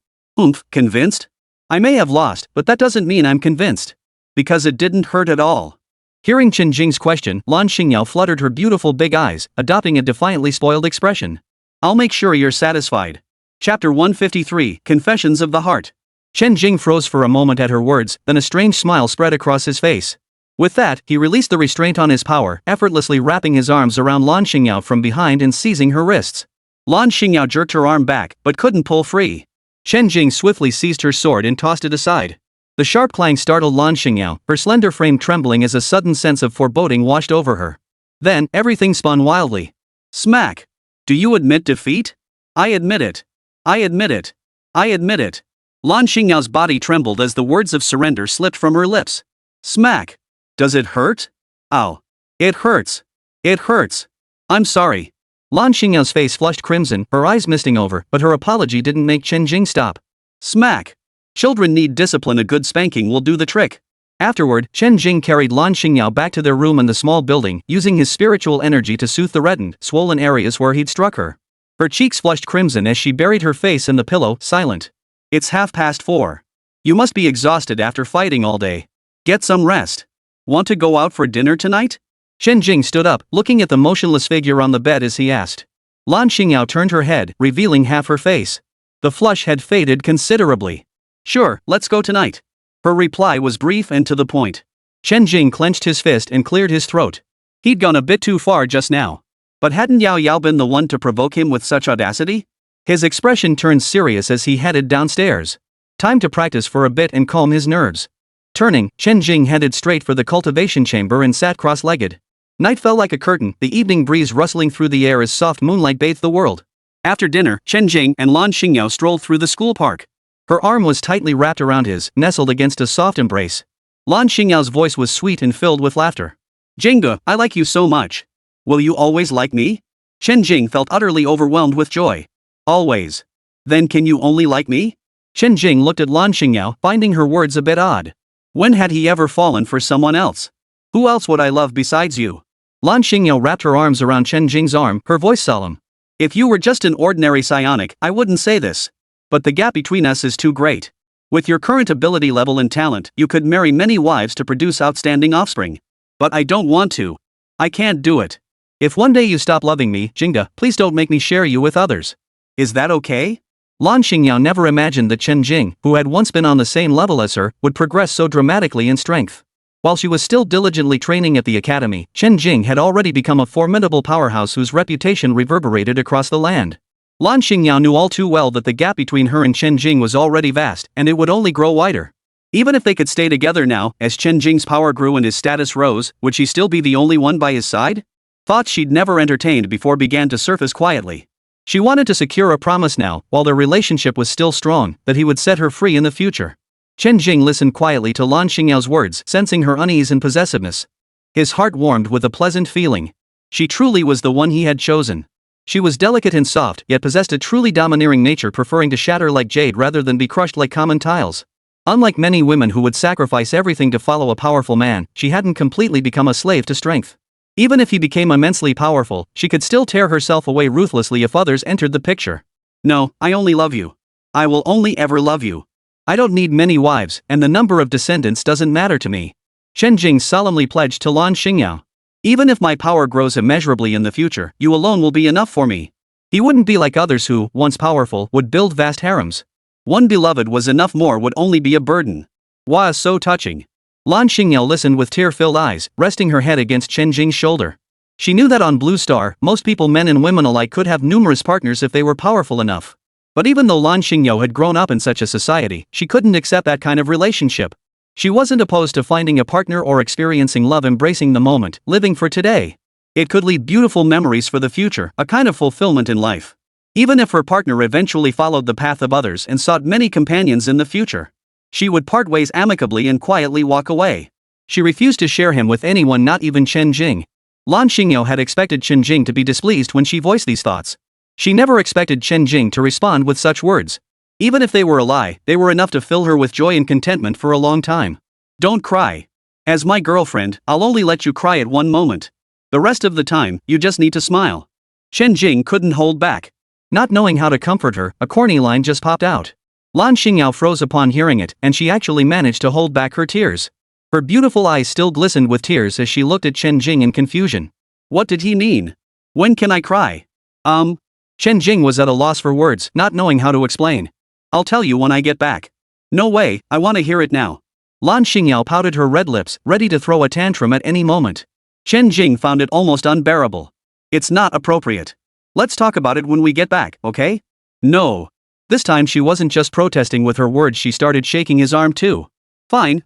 Convinced? I may have lost, but that doesn't mean I'm convinced. Because it didn't hurt at all. Hearing Chen Jing's question, Lan Xingyao fluttered her beautiful big eyes, adopting a defiantly spoiled expression. I'll make sure you're satisfied. Chapter 153, Confessions of the Heart. Chen Jing froze for a moment at her words, then a strange smile spread across his face. With that, he released the restraint on his power, effortlessly wrapping his arms around Lan Xingyao from behind and seizing her wrists. Lan Xingyao jerked her arm back, but couldn't pull free. Chen Jing swiftly seized her sword and tossed it aside. The sharp clang startled Lan Xingyao, her slender frame trembling as a sudden sense of foreboding washed over her. Then, everything spun wildly. Smack! Do you admit defeat? I admit it. I admit it. I admit it. Lan Xingyao's body trembled as the words of surrender slipped from her lips. Smack! Does it hurt? Ow. It hurts. It hurts. I'm sorry. Lan Xingyao's face flushed crimson, her eyes misting over, but her apology didn't make Chen Jing stop. Smack. Children need discipline, a good spanking will do the trick. Afterward, Chen Jing carried Lan Xingyao back to their room in the small building, using his spiritual energy to soothe the reddened, swollen areas where he'd struck her. Her cheeks flushed crimson as she buried her face in the pillow, silent. It's 4:30. You must be exhausted after fighting all day. Get some rest. Want to go out for dinner tonight? Chen Jing stood up, looking at the motionless figure on the bed as he asked. Lan Xingyao turned her head, revealing half her face. The flush had faded considerably. Sure, let's go tonight. Her reply was brief and to the point. Chen Jing clenched his fist and cleared his throat. He'd gone a bit too far just now. But hadn't Yao Yao been the one to provoke him with such audacity? His expression turned serious as he headed downstairs. Time to practice for a bit and calm his nerves. Turning, Chen Jing headed straight for the cultivation chamber and sat cross-legged. Night fell like a curtain, the evening breeze rustling through the air as soft moonlight bathed the world. After dinner, Chen Jing and Lan Xingyao strolled through the school park. Her arm was tightly wrapped around his, nestled against a soft embrace. Lan Xingyao's voice was sweet and filled with laughter. Jinga, I like you so much. Will you always like me? Chen Jing felt utterly overwhelmed with joy. Always. Then can you only like me? Chen Jing looked at Lan Xingyao, finding her words a bit odd. When had he ever fallen for someone else? Who else would I love besides you? Lan Xingyao wrapped her arms around Chen Jing's arm, her voice solemn. If you were just an ordinary psionic, I wouldn't say this. But the gap between us is too great. With your current ability level and talent, you could marry many wives to produce outstanding offspring. But I don't want to. I can't do it. If one day you stop loving me, Jinga, please don't make me share you with others. Is that okay? Lan Xingyao never imagined that Chen Jing, who had once been on the same level as her, would progress so dramatically in strength. While she was still diligently training at the academy, Chen Jing had already become a formidable powerhouse whose reputation reverberated across the land. Lan Xingyao knew all too well that the gap between her and Chen Jing was already vast, and it would only grow wider. Even if they could stay together now, as Chen Jing's power grew and his status rose, would she still be the only one by his side? Thoughts she'd never entertained before began to surface quietly. She wanted to secure a promise now, while their relationship was still strong, that he would set her free in the future. Chen Jing listened quietly to Lan Xingyao's words, sensing her unease and possessiveness. His heart warmed with a pleasant feeling. She truly was the one he had chosen. She was delicate and soft, yet possessed a truly domineering nature, preferring to shatter like jade rather than be crushed like common tiles. Unlike many women who would sacrifice everything to follow a powerful man, she hadn't completely become a slave to strength. Even if he became immensely powerful, she could still tear herself away ruthlessly if others entered the picture. No, I only love you. I will only ever love you. I don't need many wives, and the number of descendants doesn't matter to me. Chen Jing solemnly pledged to Lan Xingyao. Even if my power grows immeasurably in the future, you alone will be enough for me. He wouldn't be like others who, once powerful, would build vast harems. One beloved was enough, more would only be a burden. Wow, so touching. Lan Xingyao listened with tear-filled eyes, resting her head against Chen Jing's shoulder. She knew that on Blue Star, most people, men and women alike, could have numerous partners if they were powerful enough. But even though Lan Xingyao had grown up in such a society, she couldn't accept that kind of relationship. She wasn't opposed to finding a partner or experiencing love, embracing the moment, living for today. It could lead beautiful memories for the future, a kind of fulfillment in life. Even if her partner eventually followed the path of others and sought many companions in the future, she would part ways amicably and quietly walk away. She refused to share him with anyone, not even Chen Jing. Lan Xingyao had expected Chen Jing to be displeased when she voiced these thoughts. She never expected Chen Jing to respond with such words. Even if they were a lie, they were enough to fill her with joy and contentment for a long time. Don't cry. As my girlfriend, I'll only let you cry at one moment. The rest of the time, you just need to smile. Chen Jing couldn't hold back. Not knowing how to comfort her, a corny line just popped out. Lan Xingyao froze upon hearing it, and she actually managed to hold back her tears. Her beautiful eyes still glistened with tears as she looked at Chen Jing in confusion. What did he mean? When can I cry? Chen Jing was at a loss for words, not knowing how to explain. I'll tell you when I get back. No way, I want to hear it now. Lan Xingyao pouted her red lips, ready to throw a tantrum at any moment. Chen Jing found it almost unbearable. It's not appropriate. Let's talk about it when we get back, okay? No. This time she wasn't just protesting with her words, she started shaking his arm too. Fine.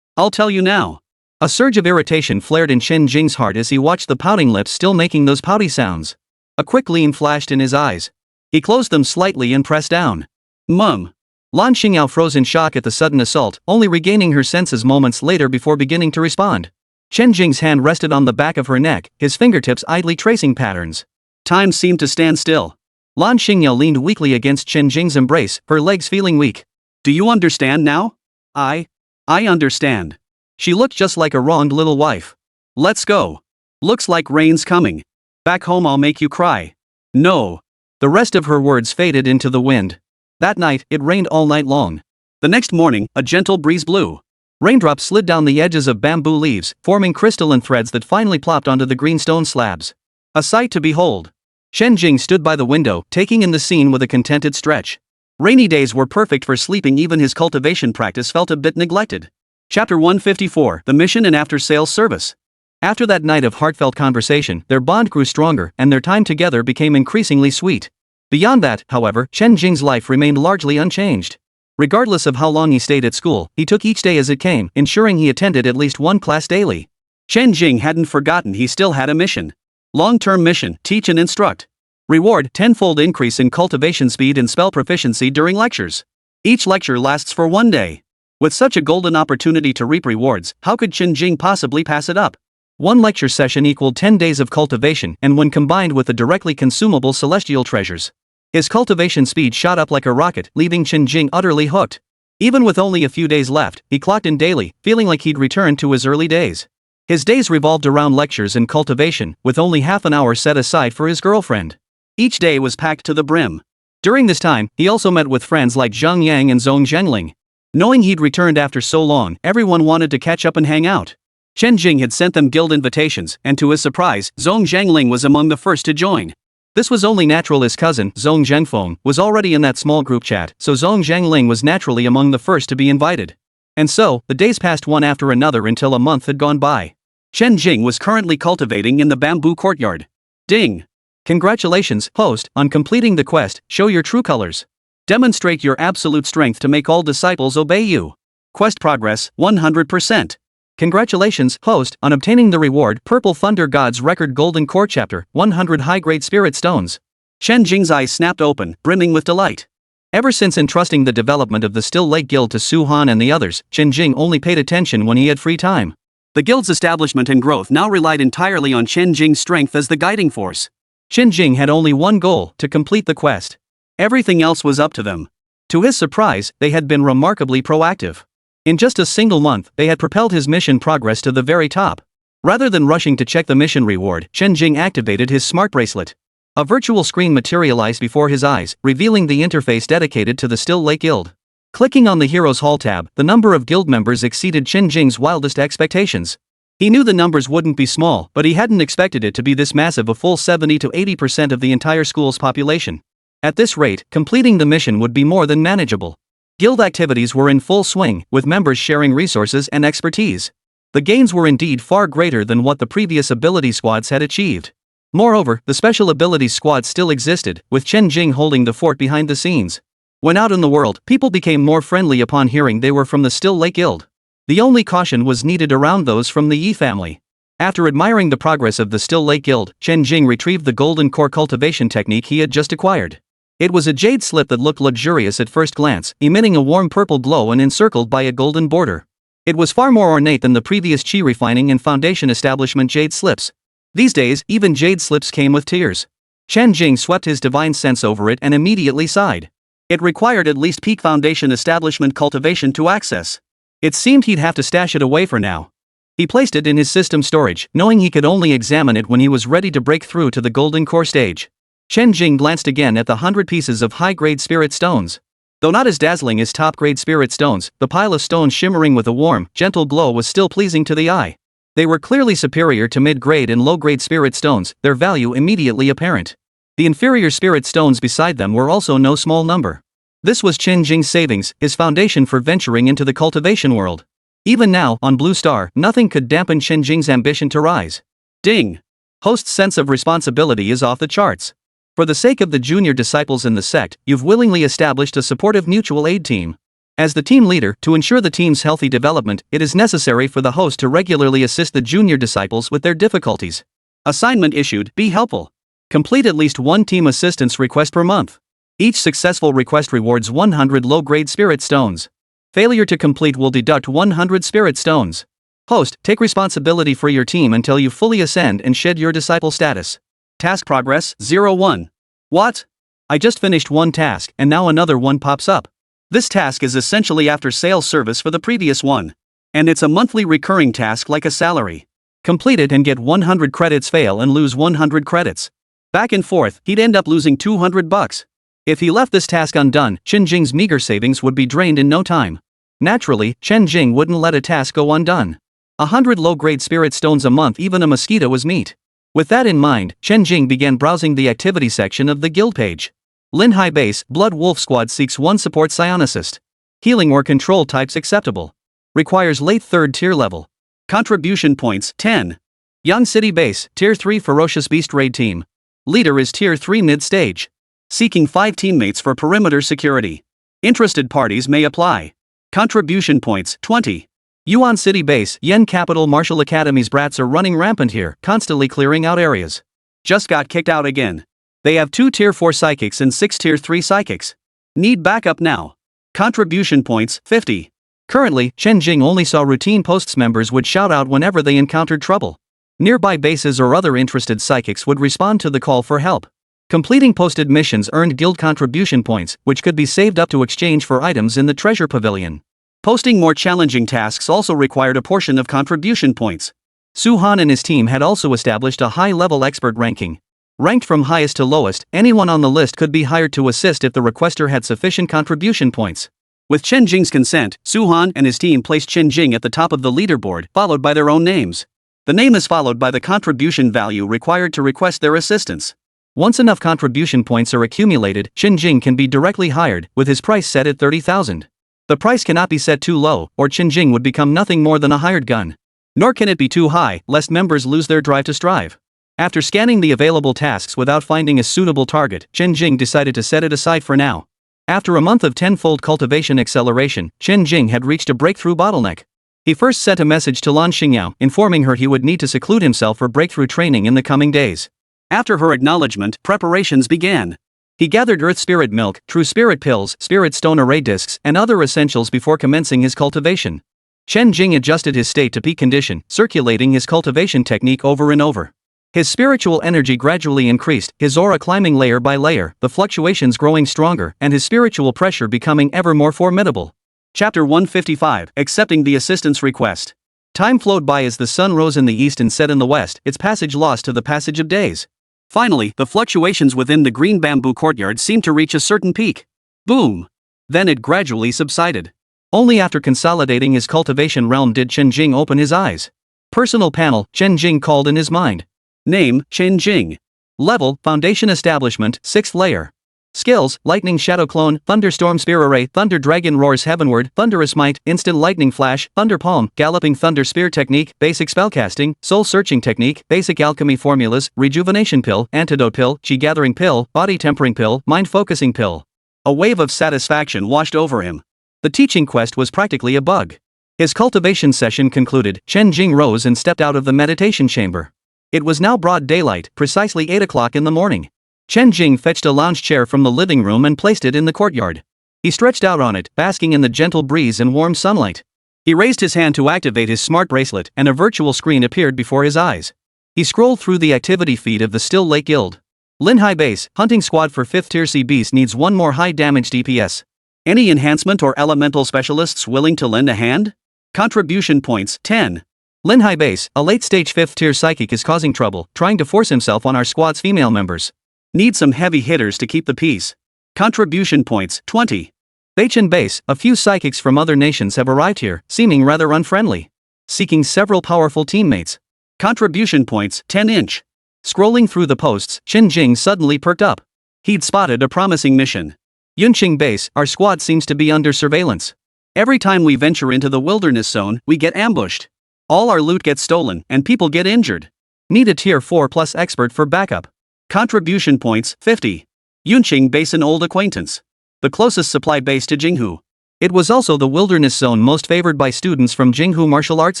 I'll tell you now. A surge of irritation flared in Chen Jing's heart as he watched the pouting lips still making those pouty sounds. A quick gleam flashed in his eyes. He closed them slightly and pressed down. Mum. Lan Xingyao froze in shock at the sudden assault, only regaining her senses moments later before beginning to respond. Chen Jing's hand rested on the back of her neck, his fingertips idly tracing patterns. Time seemed to stand still. Lan Xingyao leaned weakly against Chen Jing's embrace, her legs feeling weak. Do you understand now? I understand. She looked just like a wronged little wife. Let's go. Looks like rain's coming. Back home I'll make you cry. No. The rest of her words faded into the wind. That night, it rained all night long. The next morning, a gentle breeze blew. Raindrops slid down the edges of bamboo leaves, forming crystalline threads that finally plopped onto the green stone slabs. A sight to behold. Chen Jing stood by the window, taking in the scene with a contented stretch. Rainy days were perfect for sleeping, even his cultivation practice felt a bit neglected. Chapter 154, The Mission and After-Sales Service. After that night of heartfelt conversation, their bond grew stronger, and their time together became increasingly sweet. Beyond that, however, Chen Jing's life remained largely unchanged. Regardless of how long he stayed at school, he took each day as it came, ensuring he attended at least one class daily. Chen Jing hadn't forgotten he still had a mission. Long-term mission, teach and instruct. Reward, tenfold increase in cultivation speed and spell proficiency during lectures. Each lecture lasts for 1 day. With such a golden opportunity to reap rewards, how could Chen Jing possibly pass it up? One lecture session equaled 10 days of cultivation, and when combined with the directly consumable celestial treasures, his cultivation speed shot up like a rocket, leaving Chen Jing utterly hooked. Even with only a few days left, he clocked in daily, feeling like he'd returned to his early days. His days revolved around lectures and cultivation, with only half an hour set aside for his girlfriend. Each day was packed to the brim. During this time, he also met with friends like Zhang Yang and Zhong Zhengling. Knowing he'd returned after so long, everyone wanted to catch up and hang out. Chen Jing had sent them guild invitations, and to his surprise, Zhong Zhengling was among the first to join. This was only natural. His cousin, Zhong Zhengfeng, was already in that small group chat, so Zhong Zhengling was naturally among the first to be invited. And so, the days passed one after another until a month had gone by. Chen Jing was currently cultivating in the bamboo courtyard. Ding! Congratulations, host, on completing the quest. Show your true colors. Demonstrate your absolute strength to make all disciples obey you. Quest progress, 100%. Congratulations, host, on obtaining the reward Purple Thunder God's Record Golden Core Chapter, 100 High-Grade Spirit Stones. Chen Jing's eyes snapped open, brimming with delight. Ever since entrusting the development of the Still Lake Guild to Su Han and the others, Chen Jing only paid attention when he had free time. The guild's establishment and growth now relied entirely on Chen Jing's strength as the guiding force. Chen Jing had only one goal, to complete the quest. Everything else was up to them. To his surprise, they had been remarkably proactive. In just a single month, they had propelled his mission progress to the very top. Rather than rushing to check the mission reward, Chen Jing activated his smart bracelet. A virtual screen materialized before his eyes, revealing the interface dedicated to the Still Lake Guild. Clicking on the Heroes Hall tab, the number of guild members exceeded Chen Jing's wildest expectations. He knew the numbers wouldn't be small, but he hadn't expected it to be this massive, a full 70 to 80% of the entire school's population. At this rate, completing the mission would be more than manageable. Guild activities were in full swing, with members sharing resources and expertise. The gains were indeed far greater than what the previous ability squads had achieved. Moreover, the special abilities squad still existed, with Chen Jing holding the fort behind the scenes. When out in the world, people became more friendly upon hearing they were from the Still Lake Guild. The only caution was needed around those from the Yi family. After admiring the progress of the Still Lake Guild, Chen Jing retrieved the golden core cultivation technique he had just acquired. It was a jade slip that looked luxurious at first glance, emitting a warm purple glow and encircled by a golden border. It was far more ornate than the previous chi refining and foundation establishment jade slips. These days, even jade slips came with tears. Chen Jing swept his divine sense over it and immediately sighed. It required at least peak foundation establishment cultivation to access. It seemed he'd have to stash it away for now. He placed it in his system storage, knowing he could only examine it when he was ready to break through to the golden core stage. Chen Jing glanced again at the 100 pieces of high-grade spirit stones. Though not as dazzling as top-grade spirit stones, the pile of stones shimmering with a warm, gentle glow was still pleasing to the eye. They were clearly superior to mid-grade and low-grade spirit stones, their value immediately apparent. The inferior spirit stones beside them were also no small number. This was Chen Jing's savings, his foundation for venturing into the cultivation world. Even now, on Blue Star, nothing could dampen Chen Jing's ambition to rise. Ding! Host's sense of responsibility is off the charts. For the sake of the junior disciples in the sect, you've willingly established a supportive mutual aid team. As the team leader, to ensure the team's healthy development, it is necessary for the host to regularly assist the junior disciples with their difficulties. Assignment issued, be helpful. Complete at least one team assistance request per month. Each successful request rewards 100 low-grade spirit stones. Failure to complete will deduct 100 spirit stones. Host, take responsibility for your team until you fully ascend and shed your disciple status. Task progress, 01. What? I just finished one task, and now another one pops up. This task is essentially after sales service for the previous one. And it's a monthly recurring task like a salary. Complete it and get 100 credits, fail and lose 100 credits. Back and forth, he'd end up losing 200 bucks. If he left this task undone, Chen Jing's meager savings would be drained in no time. Naturally, Chen Jing wouldn't let a task go undone. 100 low-grade spirit stones a month, even a mosquito was meat. With that in mind, Chen Jing began browsing the activity section of the guild page. Lin High Base, Blood Wolf Squad seeks 1 support psionicist. Healing or control types acceptable. Requires late 3rd tier level. Contribution points, 10. Yang City Base, Tier 3 Ferocious Beast Raid Team. Leader is Tier 3 mid-stage. Seeking 5 teammates for perimeter security. Interested parties may apply. Contribution points, 20. Yuan City Base, Yen Capital Martial Academy's brats are running rampant here, constantly clearing out areas. Just got kicked out again. They have 2 Tier 4 psychics and 6 Tier 3 psychics. Need backup now. Contribution points, 50. Currently, Chen Jing only saw routine posts members would shout out whenever they encountered trouble. Nearby bases or other interested psychics would respond to the call for help. Completing posted missions earned guild contribution points, which could be saved up to exchange for items in the treasure pavilion. Posting more challenging tasks also required a portion of contribution points. Su Han and his team had also established a high-level expert ranking. Ranked from highest to lowest, anyone on the list could be hired to assist if the requester had sufficient contribution points. With Chen Jing's consent, Su Han and his team placed Chen Jing at the top of the leaderboard, followed by their own names. The name is followed by the contribution value required to request their assistance. Once enough contribution points are accumulated, Chen Jing can be directly hired, with his price set at 30,000. The price cannot be set too low, or Chen Jing would become nothing more than a hired gun. Nor can it be too high, lest members lose their drive to strive. After scanning the available tasks without finding a suitable target, Chen Jing decided to set it aside for now. After a month of tenfold cultivation acceleration, Chen Jing had reached a breakthrough bottleneck. He first sent a message to Lan Xingyao, informing her he would need to seclude himself for breakthrough training in the coming days. After her acknowledgement, preparations began. He gathered earth spirit milk, true spirit pills, spirit stone array discs, and other essentials before commencing his cultivation. Chen Jing adjusted his state to peak condition, circulating his cultivation technique over and over. His spiritual energy gradually increased, his aura climbing layer by layer, the fluctuations growing stronger, and his spiritual pressure becoming ever more formidable. Chapter 155, Accepting the Assistance Request. Time flowed by as the sun rose in the east and set in the west, its passage lost to the passage of days. Finally, the fluctuations within the green bamboo courtyard seemed to reach a certain peak. Boom! Then it gradually subsided. Only after consolidating his cultivation realm did Chen Jing open his eyes. Personal panel, Chen Jing called in his mind. Name, Chen Jing. Level, Foundation Establishment, 6th layer. Skills, Lightning Shadow Clone, Thunderstorm Spear Array, Thunder Dragon Roars Heavenward, Thunderous Might, Instant Lightning Flash, Thunder Palm, Galloping Thunder Spear Technique, Basic Spellcasting, Soul Searching Technique, Basic Alchemy Formulas, Rejuvenation Pill, Antidote Pill, Chi Gathering Pill, Body Tempering Pill, Mind Focusing Pill. A wave of satisfaction washed over him. The teaching quest was practically a bug. His cultivation session concluded, Chen Jing rose and stepped out of the meditation chamber. It was now broad daylight, precisely 8 o'clock in the morning. Chen Jing fetched a lounge chair from the living room and placed it in the courtyard. He stretched out on it, basking in the gentle breeze and warm sunlight. He raised his hand to activate his smart bracelet, and a virtual screen appeared before his eyes. He scrolled through the activity feed of the Still Lake Guild. Lin High Base, Hunting Squad for 5th Tier C Beast needs one more high damage DPS. Any enhancement or elemental specialists willing to lend a hand? Contribution points, 10. Lin High Base, a late-stage 5th Tier Psychic is causing trouble, trying to force himself on our squad's female members. Need some heavy hitters to keep the peace. Contribution points, 20. Baichen Base, a few psychics from other nations have arrived here, seeming rather unfriendly. Seeking several powerful teammates. Contribution points, 10 inch. Scrolling through the posts, Chen Jing suddenly perked up. He'd spotted a promising mission. Yunqing Base, our squad seems to be under surveillance. Every time we venture into the wilderness zone, we get ambushed. All our loot gets stolen, and people get injured. Need a Tier 4 plus expert for backup. Contribution points, 50. Yunqing Base, an old acquaintance. The closest supply base to Jinghu. It was also the wilderness zone most favored by students from Jinghu Martial Arts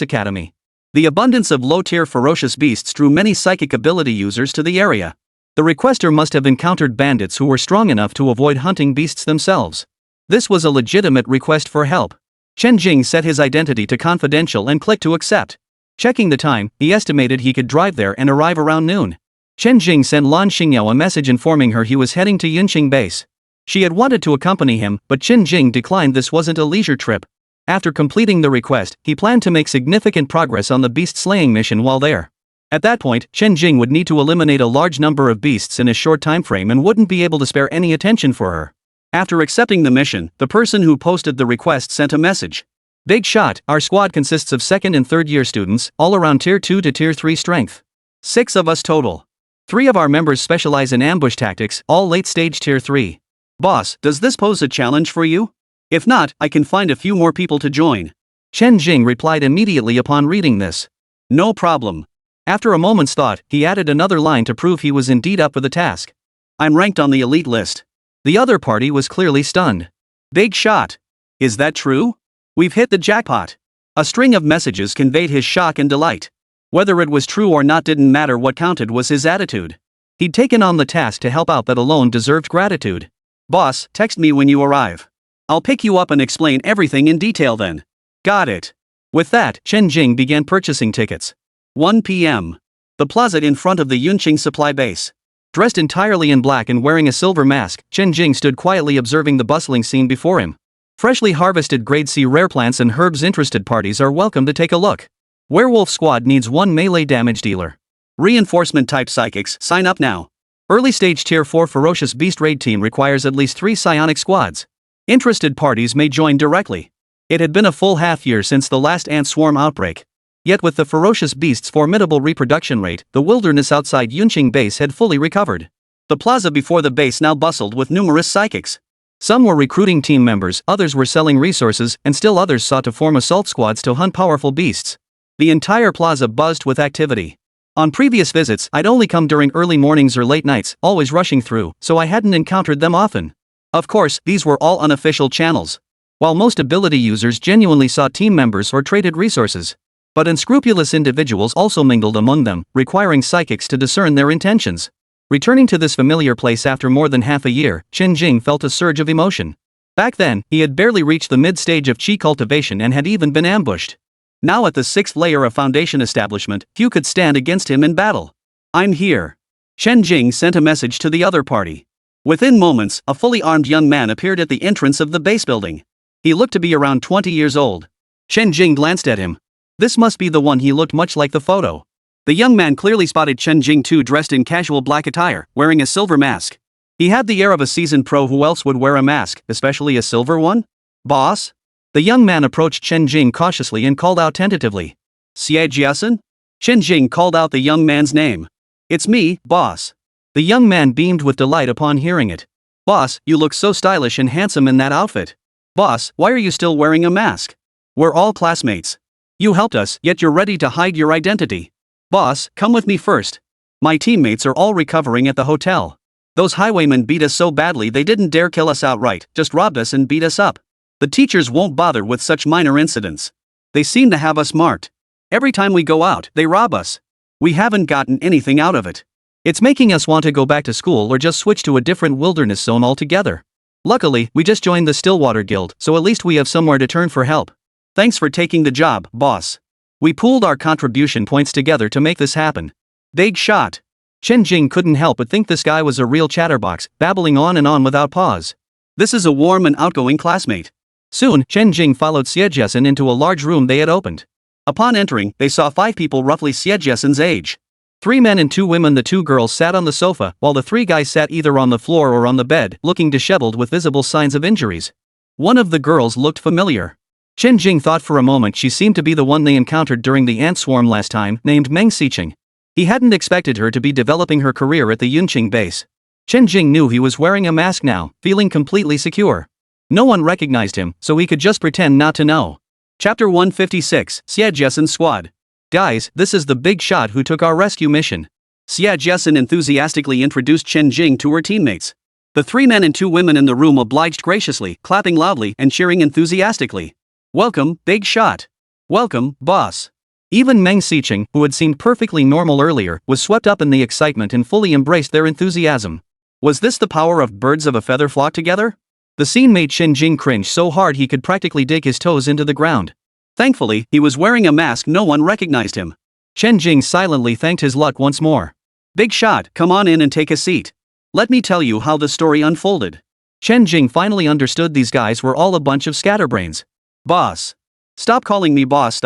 Academy. The abundance of low-tier ferocious beasts drew many psychic ability users to the area. The requester must have encountered bandits who were strong enough to avoid hunting beasts themselves. This was a legitimate request for help. Chen Jing set his identity to confidential and clicked to accept. Checking the time, he estimated he could drive there and arrive around noon. Chen Jing sent Lan Xingyao a message informing her he was heading to Yunqing Base. She had wanted to accompany him, but Chen Jing declined. This wasn't a leisure trip. After completing the request, he planned to make significant progress on the beast-slaying mission while there. At that point, Chen Jing would need to eliminate a large number of beasts in a short time frame and wouldn't be able to spare any attention for her. After accepting the mission, the person who posted the request sent a message. Big shot, our squad consists of 2nd and 3rd year students, all around Tier 2 to Tier 3 strength. 6 of us total. 3 of our members specialize in ambush tactics, all late-stage Tier 3. Boss, does this pose a challenge for you? If not, I can find a few more people to join. Chen Jing replied immediately upon reading this. No problem. After a moment's thought, he added another line to prove he was indeed up for the task. I'm ranked on the elite list. The other party was clearly stunned. Big shot. Is that true? We've hit the jackpot. A string of messages conveyed his shock and delight. Whether it was true or not didn't matter, what counted was his attitude. He'd taken on the task to help out, that alone deserved gratitude. Boss, text me when you arrive. I'll pick you up and explain everything in detail then. Got it. With that, Chen Jing began purchasing tickets. 1 p.m. The plaza in front of the Yunqing supply base. Dressed entirely in black and wearing a silver mask, Chen Jing stood quietly observing the bustling scene before him. Freshly harvested grade C rare plants and herbs. Interested parties are welcome to take a look. Werewolf squad needs 1 melee damage dealer. Reinforcement type psychics, sign up now. Early stage tier 4 ferocious beast raid team requires at least 3 psionic squads. Interested parties may join directly. It had been a full half year since the last ant swarm outbreak. Yet with the ferocious beast's formidable reproduction rate, the wilderness outside Yunqing base had fully recovered. The plaza before the base now bustled with numerous psychics. Some were recruiting team members, others were selling resources, and still others sought to form assault squads to hunt powerful beasts. The entire plaza buzzed with activity. On previous visits, I'd only come during early mornings or late nights, always rushing through, so I hadn't encountered them often. Of course, these were all unofficial channels. While most ability users genuinely sought team members or traded resources. But unscrupulous individuals also mingled among them, requiring psychics to discern their intentions. Returning to this familiar place after more than half a year, Chen Jing felt a surge of emotion. Back then, he had barely reached the mid-stage of Qi cultivation and had even been ambushed. Now at the 6th layer of foundation establishment, few could stand against him in battle. I'm here. Chen Jing sent a message to the other party. Within moments, a fully armed young man appeared at the entrance of the base building. He looked to be around 20 years old. Chen Jing glanced at him. This must be the one. He looked much like the photo. The young man clearly spotted Chen Jing too, dressed in casual black attire, wearing a silver mask. He had the air of a seasoned pro. Who else would wear a mask, especially a silver one? Boss? The young man approached Chen Jing cautiously and called out tentatively. Xie Jiasen? Chen Jing called out the young man's name. It's me, boss. The young man beamed with delight upon hearing it. Boss, you look so stylish and handsome in that outfit. Boss, why are you still wearing a mask? We're all classmates. You helped us, yet you're ready to hide your identity. Boss, come with me first. My teammates are all recovering at the hotel. Those highwaymen beat us so badly they didn't dare kill us outright, just robbed us and beat us up. The teachers won't bother with such minor incidents. They seem to have us marked. Every time we go out, they rob us. We haven't gotten anything out of it. It's making us want to go back to school or just switch to a different wilderness zone altogether. Luckily, we just joined the Stillwater Guild, so at least we have somewhere to turn for help. Thanks for taking the job, boss. We pooled our contribution points together to make this happen. Big shot. Chen Jing couldn't help but think this guy was a real chatterbox, babbling on and on without pause. This is a warm and outgoing classmate. Soon, Chen Jing followed Xie Jiasen into a large room they had opened. Upon entering, they saw 5 people roughly Xie Jiasen's age. 3 men and 2 women. The 2 girls sat on the sofa, while the 3 guys sat either on the floor or on the bed, looking disheveled with visible signs of injuries. One of the girls looked familiar. Chen Jing thought for a moment she seemed to be the one they encountered during the ant swarm last time, named Meng Xiqing. He hadn't expected her to be developing her career at the Yunqing base. Chen Jing knew he was wearing a mask now, feeling completely secure. No one recognized him, so he could just pretend not to know. Chapter 156, Xie Jiasen's Squad. Guys, this is the big shot who took our rescue mission. Xie Jiasen enthusiastically introduced Chen Jing to her teammates. The 3 men and 2 women in the room obliged graciously, clapping loudly and cheering enthusiastically. Welcome, big shot. Welcome, boss. Even Meng Xiqing, who had seemed perfectly normal earlier, was swept up in the excitement and fully embraced their enthusiasm. Was this the power of birds of a feather flock together? The scene made Chen Jing cringe so hard he could practically dig his toes into the ground. Thankfully, he was wearing a mask. No one recognized him. Chen Jing silently thanked his luck once more. Big shot, come on in and take a seat. Let me tell you how the story unfolded. Chen Jing finally understood these guys were all a bunch of scatterbrains. Boss. Stop calling me boss.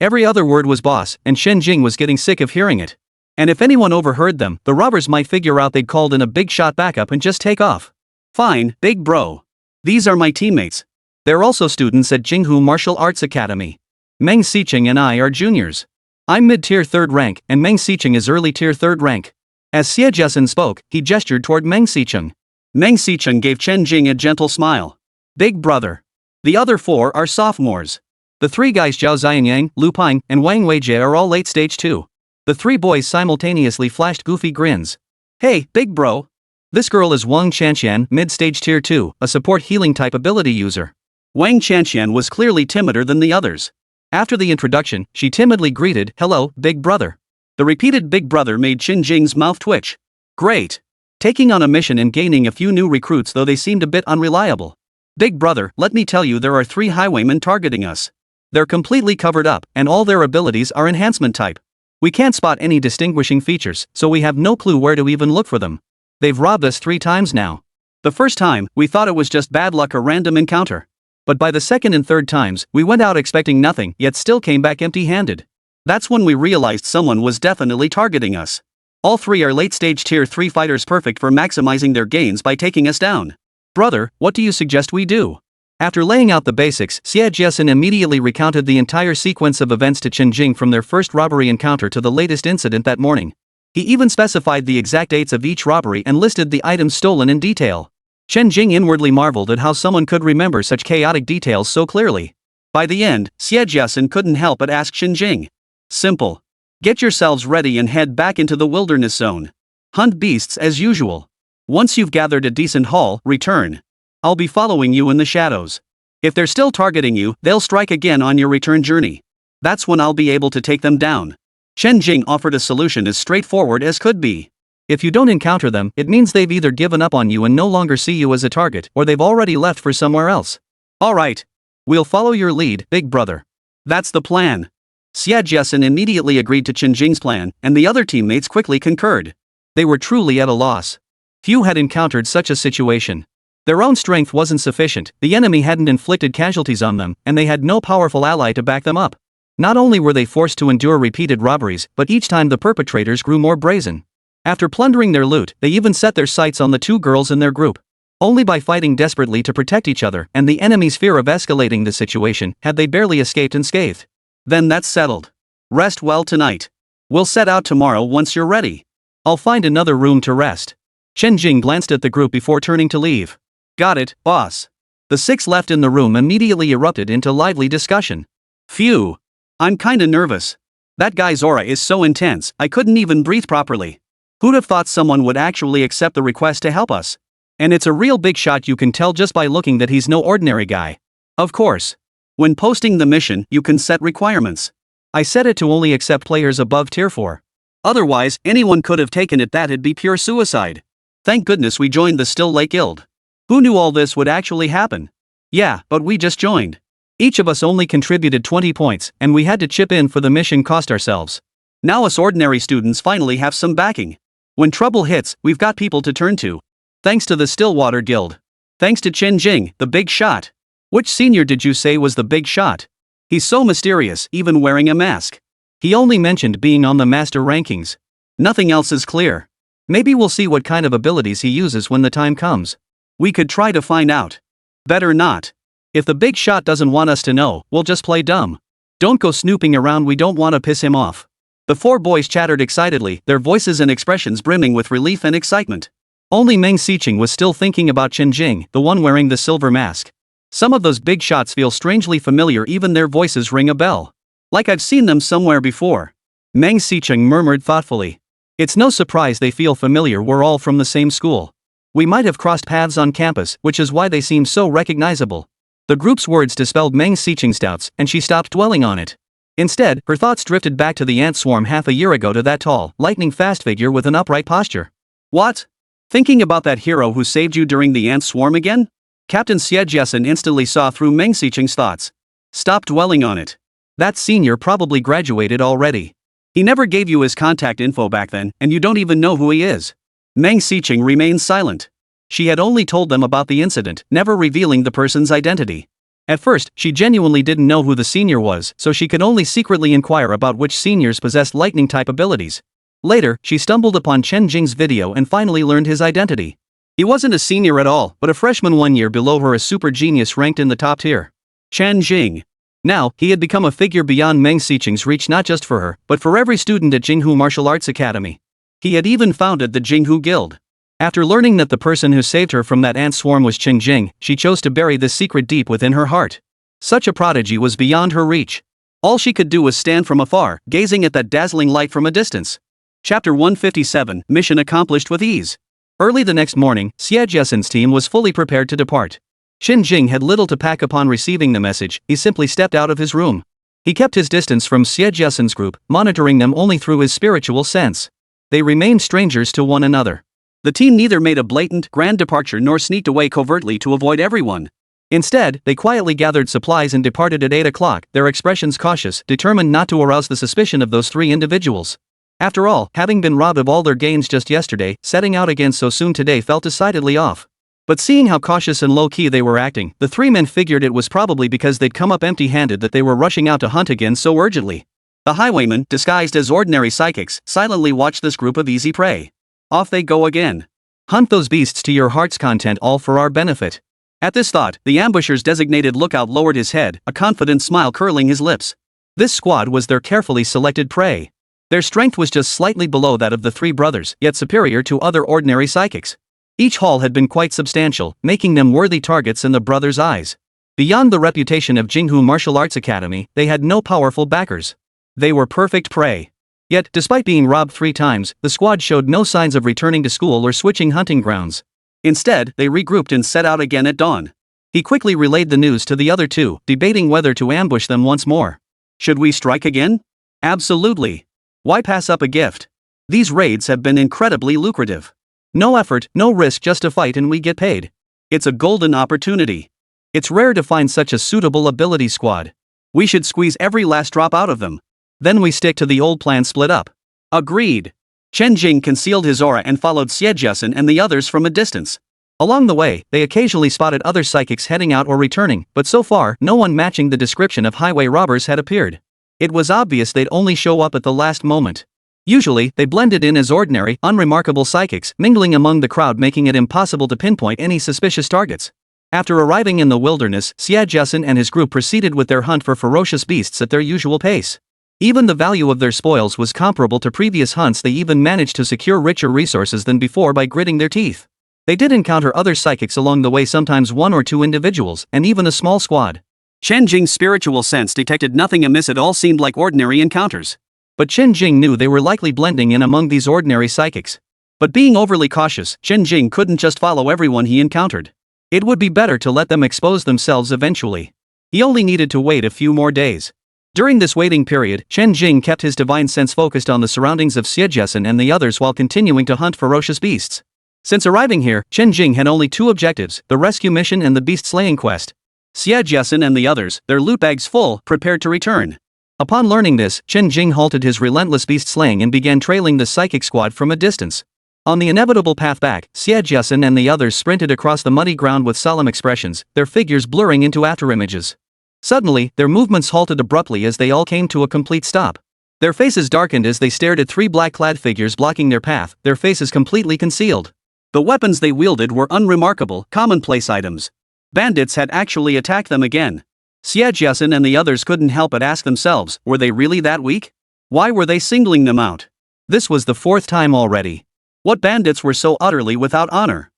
Every other word was boss, and Chen Jing was getting sick of hearing it. And if anyone overheard them, the robbers might figure out they'd called in a big shot backup and just take off. Fine, big bro. These are my teammates. They're also students at Jinghu Martial Arts Academy. Meng Xiqing and I are juniors. I'm mid-tier 3rd rank, and Meng Xiqing is early tier 3rd rank. As Xie Jiasen spoke, he gestured toward Meng Xiqing. Meng Xiqing gave Chen Jing a gentle smile. Big brother. The other 4 are sophomores. The 3 guys Zhao Xianyang, Lu Ping, and Wang Weijie are all late stage too. The 3 boys simultaneously flashed goofy grins. Hey, big bro. This girl is Wang Chanxian, mid-stage tier 2, a support healing type ability user. Wang Chanxian was clearly timider than the others. After the introduction, she timidly greeted, "Hello, big brother." The repeated big brother made Chen Jing's mouth twitch. Great. Taking on a mission and gaining a few new recruits, though they seemed a bit unreliable. Big brother, let me tell you, there are 3 highwaymen targeting us. They're completely covered up, and all their abilities are enhancement type. We can't spot any distinguishing features, so we have no clue where to even look for them. They've robbed us 3 times now. The first time, we thought it was just bad luck or random encounter. But by the second and third times, we went out expecting nothing, yet still came back empty-handed. That's when we realized someone was definitely targeting us. All 3 are late-stage tier 3 fighters perfect for maximizing their gains by taking us down. Brother, what do you suggest we do? After laying out the basics, Xie immediately recounted the entire sequence of events to Chen Jing from their first robbery encounter to the latest incident that morning. He even specified the exact dates of each robbery and listed the items stolen in detail. Chen Jing inwardly marveled at how someone could remember such chaotic details so clearly. By the end, Xie couldn't help but ask Chen Jing. Simple. Get yourselves ready and head back into the wilderness zone. Hunt beasts as usual. Once you've gathered a decent haul, return. I'll be following you in the shadows. If they're still targeting you, they'll strike again on your return journey. That's when I'll be able to take them down. Chen Jing offered a solution as straightforward as could be. If you don't encounter them, it means they've either given up on you and no longer see you as a target, or they've already left for somewhere else. Alright. We'll follow your lead, big brother. That's the plan. Xie immediately agreed to Chen Jing's plan, and the other teammates quickly concurred. They were truly at a loss. Few had encountered such a situation. Their own strength wasn't sufficient, the enemy hadn't inflicted casualties on them, and they had no powerful ally to back them up. Not only were they forced to endure repeated robberies, but each time the perpetrators grew more brazen. After plundering their loot, they even set their sights on the 2 girls in their group. Only by fighting desperately to protect each other and the enemy's fear of escalating the situation had they barely escaped unscathed. Then that's settled. Rest well tonight. We'll set out tomorrow once you're ready. I'll find another room to rest. Chen Jing glanced at the group before turning to leave. Got it, boss. The 6 left in the room immediately erupted into lively discussion. Phew. I'm kinda nervous. That guy's aura is so intense, I couldn't even breathe properly. Who'd have thought someone would actually accept the request to help us? And it's a real big shot, you can tell just by looking that he's no ordinary guy. Of course. When posting the mission, you can set requirements. I set it to only accept players above tier 4. Otherwise, anyone could have taken it, that'd be pure suicide. Thank goodness we joined the Still Lake Guild. Who knew all this would actually happen? Yeah, but we just joined. Each of us only contributed 20 points, and we had to chip in for the mission cost ourselves. Now us ordinary students finally have some backing. When trouble hits, we've got people to turn to. Thanks to the Stillwater Guild. Thanks to Chen Jing, the big shot. Which senior did you say was the big shot? He's so mysterious, even wearing a mask. He only mentioned being on the master rankings. Nothing else is clear. Maybe we'll see what kind of abilities he uses when the time comes. We could try to find out. Better not. If the big shot doesn't want us to know, we'll just play dumb. Don't go snooping around, we don't want to piss him off. The 4 boys chattered excitedly, their voices and expressions brimming with relief and excitement. Only Meng Xiqing was still thinking about Chen Jing, the one wearing the silver mask. Some of those big shots feel strangely familiar, even their voices ring a bell. Like I've seen them somewhere before. Meng Xiqing murmured thoughtfully. It's no surprise they feel familiar, we're all from the same school. We might have crossed paths on campus, which is why they seem so recognizable. The group's words dispelled Meng Xiqing's doubts, and she stopped dwelling on it. Instead, her thoughts drifted back to the ant swarm half a year ago, to that tall, lightning-fast figure with an upright posture. What? Thinking about that hero who saved you during the ant swarm again? Captain Xie instantly saw through Meng Xiqing's thoughts. Stop dwelling on it. That senior probably graduated already. He never gave you his contact info back then, and you don't even know who he is. Meng Xiqing remained silent. She had only told them about the incident, never revealing the person's identity. At first, she genuinely didn't know who the senior was, so she could only secretly inquire about which seniors possessed lightning-type abilities. Later, she stumbled upon Chen Jing's video and finally learned his identity. He wasn't a senior at all, but a freshman 1 year below her, a super genius ranked in the top tier. Chen Jing. Now, he had become a figure beyond Meng Xiqing's reach, not just for her, but for every student at Jinghu Martial Arts Academy. He had even founded the Jinghu Guild. After learning that the person who saved her from that ant swarm was Chen Jing, she chose to bury this secret deep within her heart. Such a prodigy was beyond her reach. All she could do was stand from afar, gazing at that dazzling light from a distance. Chapter 157, Mission accomplished with ease. Early the next morning, Xie team was fully prepared to depart. Chen Jing had little to pack upon receiving the message, he simply stepped out of his room. He kept his distance from Xie group, monitoring them only through his spiritual sense. They remained strangers to one another. The team neither made a blatant, grand departure nor sneaked away covertly to avoid everyone. Instead, they quietly gathered supplies and departed at 8 o'clock, their expressions cautious, determined not to arouse the suspicion of those 3 individuals. After all, having been robbed of all their gains just yesterday, setting out again so soon today felt decidedly off. But seeing how cautious and low-key they were acting, the 3 men figured it was probably because they'd come up empty-handed that they were rushing out to hunt again so urgently. The highwaymen, disguised as ordinary psychics, silently watched this group of easy prey. Off they go again. Hunt those beasts to your heart's content, all for our benefit. At this thought, the ambusher's designated lookout lowered his head, a confident smile curling his lips. This squad was their carefully selected prey. Their strength was just slightly below that of the 3 brothers, yet superior to other ordinary psychics. Each haul had been quite substantial, making them worthy targets in the brothers' eyes. Beyond the reputation of Jinghu Martial Arts Academy, they had no powerful backers. They were perfect prey. Yet, despite being robbed 3 times, the squad showed no signs of returning to school or switching hunting grounds. Instead, they regrouped and set out again at dawn. He quickly relayed the news to the other 2, debating whether to ambush them once more. Should we strike again? Absolutely. Why pass up a gift? These raids have been incredibly lucrative. No effort, no risk, just a fight and we get paid. It's a golden opportunity. It's rare to find such a suitable ability squad. We should squeeze every last drop out of them. Then we stick to the old plan, split up. Agreed. Chen Jing concealed his aura and followed Xie and the others from a distance. Along the way, they occasionally spotted other psychics heading out or returning, but so far, no one matching the description of highway robbers had appeared. It was obvious they'd only show up at the last moment. Usually, they blended in as ordinary, unremarkable psychics, mingling among the crowd, making it impossible to pinpoint any suspicious targets. After arriving in the wilderness, Xie and his group proceeded with their hunt for ferocious beasts at their usual pace. Even the value of their spoils was comparable to previous hunts. They even managed to secure richer resources than before by gritting their teeth. They did encounter other psychics along the way, sometimes 1 or 2 individuals, and even a small squad. Chen Jing's spiritual sense detected nothing amiss. It all seemed like ordinary encounters. But Chen Jing knew they were likely blending in among these ordinary psychics. But being overly cautious, Chen Jing couldn't just follow everyone he encountered. It would be better to let them expose themselves eventually. He only needed to wait a few more days. During this waiting period, Chen Jing kept his divine sense focused on the surroundings of Xie and the others while continuing to hunt ferocious beasts. Since arriving here, Chen Jing had only 2 objectives, the rescue mission and the beast-slaying quest. Xie and the others, their loot bags full, prepared to return. Upon learning this, Chen Jing halted his relentless beast-slaying and began trailing the psychic squad from a distance. On the inevitable path back, Xie and the others sprinted across the muddy ground with solemn expressions, their figures blurring into afterimages. Suddenly, their movements halted abruptly as they all came to a complete stop. Their faces darkened as they stared at 3 black-clad figures blocking their path, their faces completely concealed. The weapons they wielded were unremarkable, commonplace items. Bandits had actually attacked them again. Xie and the others couldn't help but ask themselves, were they really that weak? Why were they singling them out? This was the 4th time already. What bandits were so utterly without honor?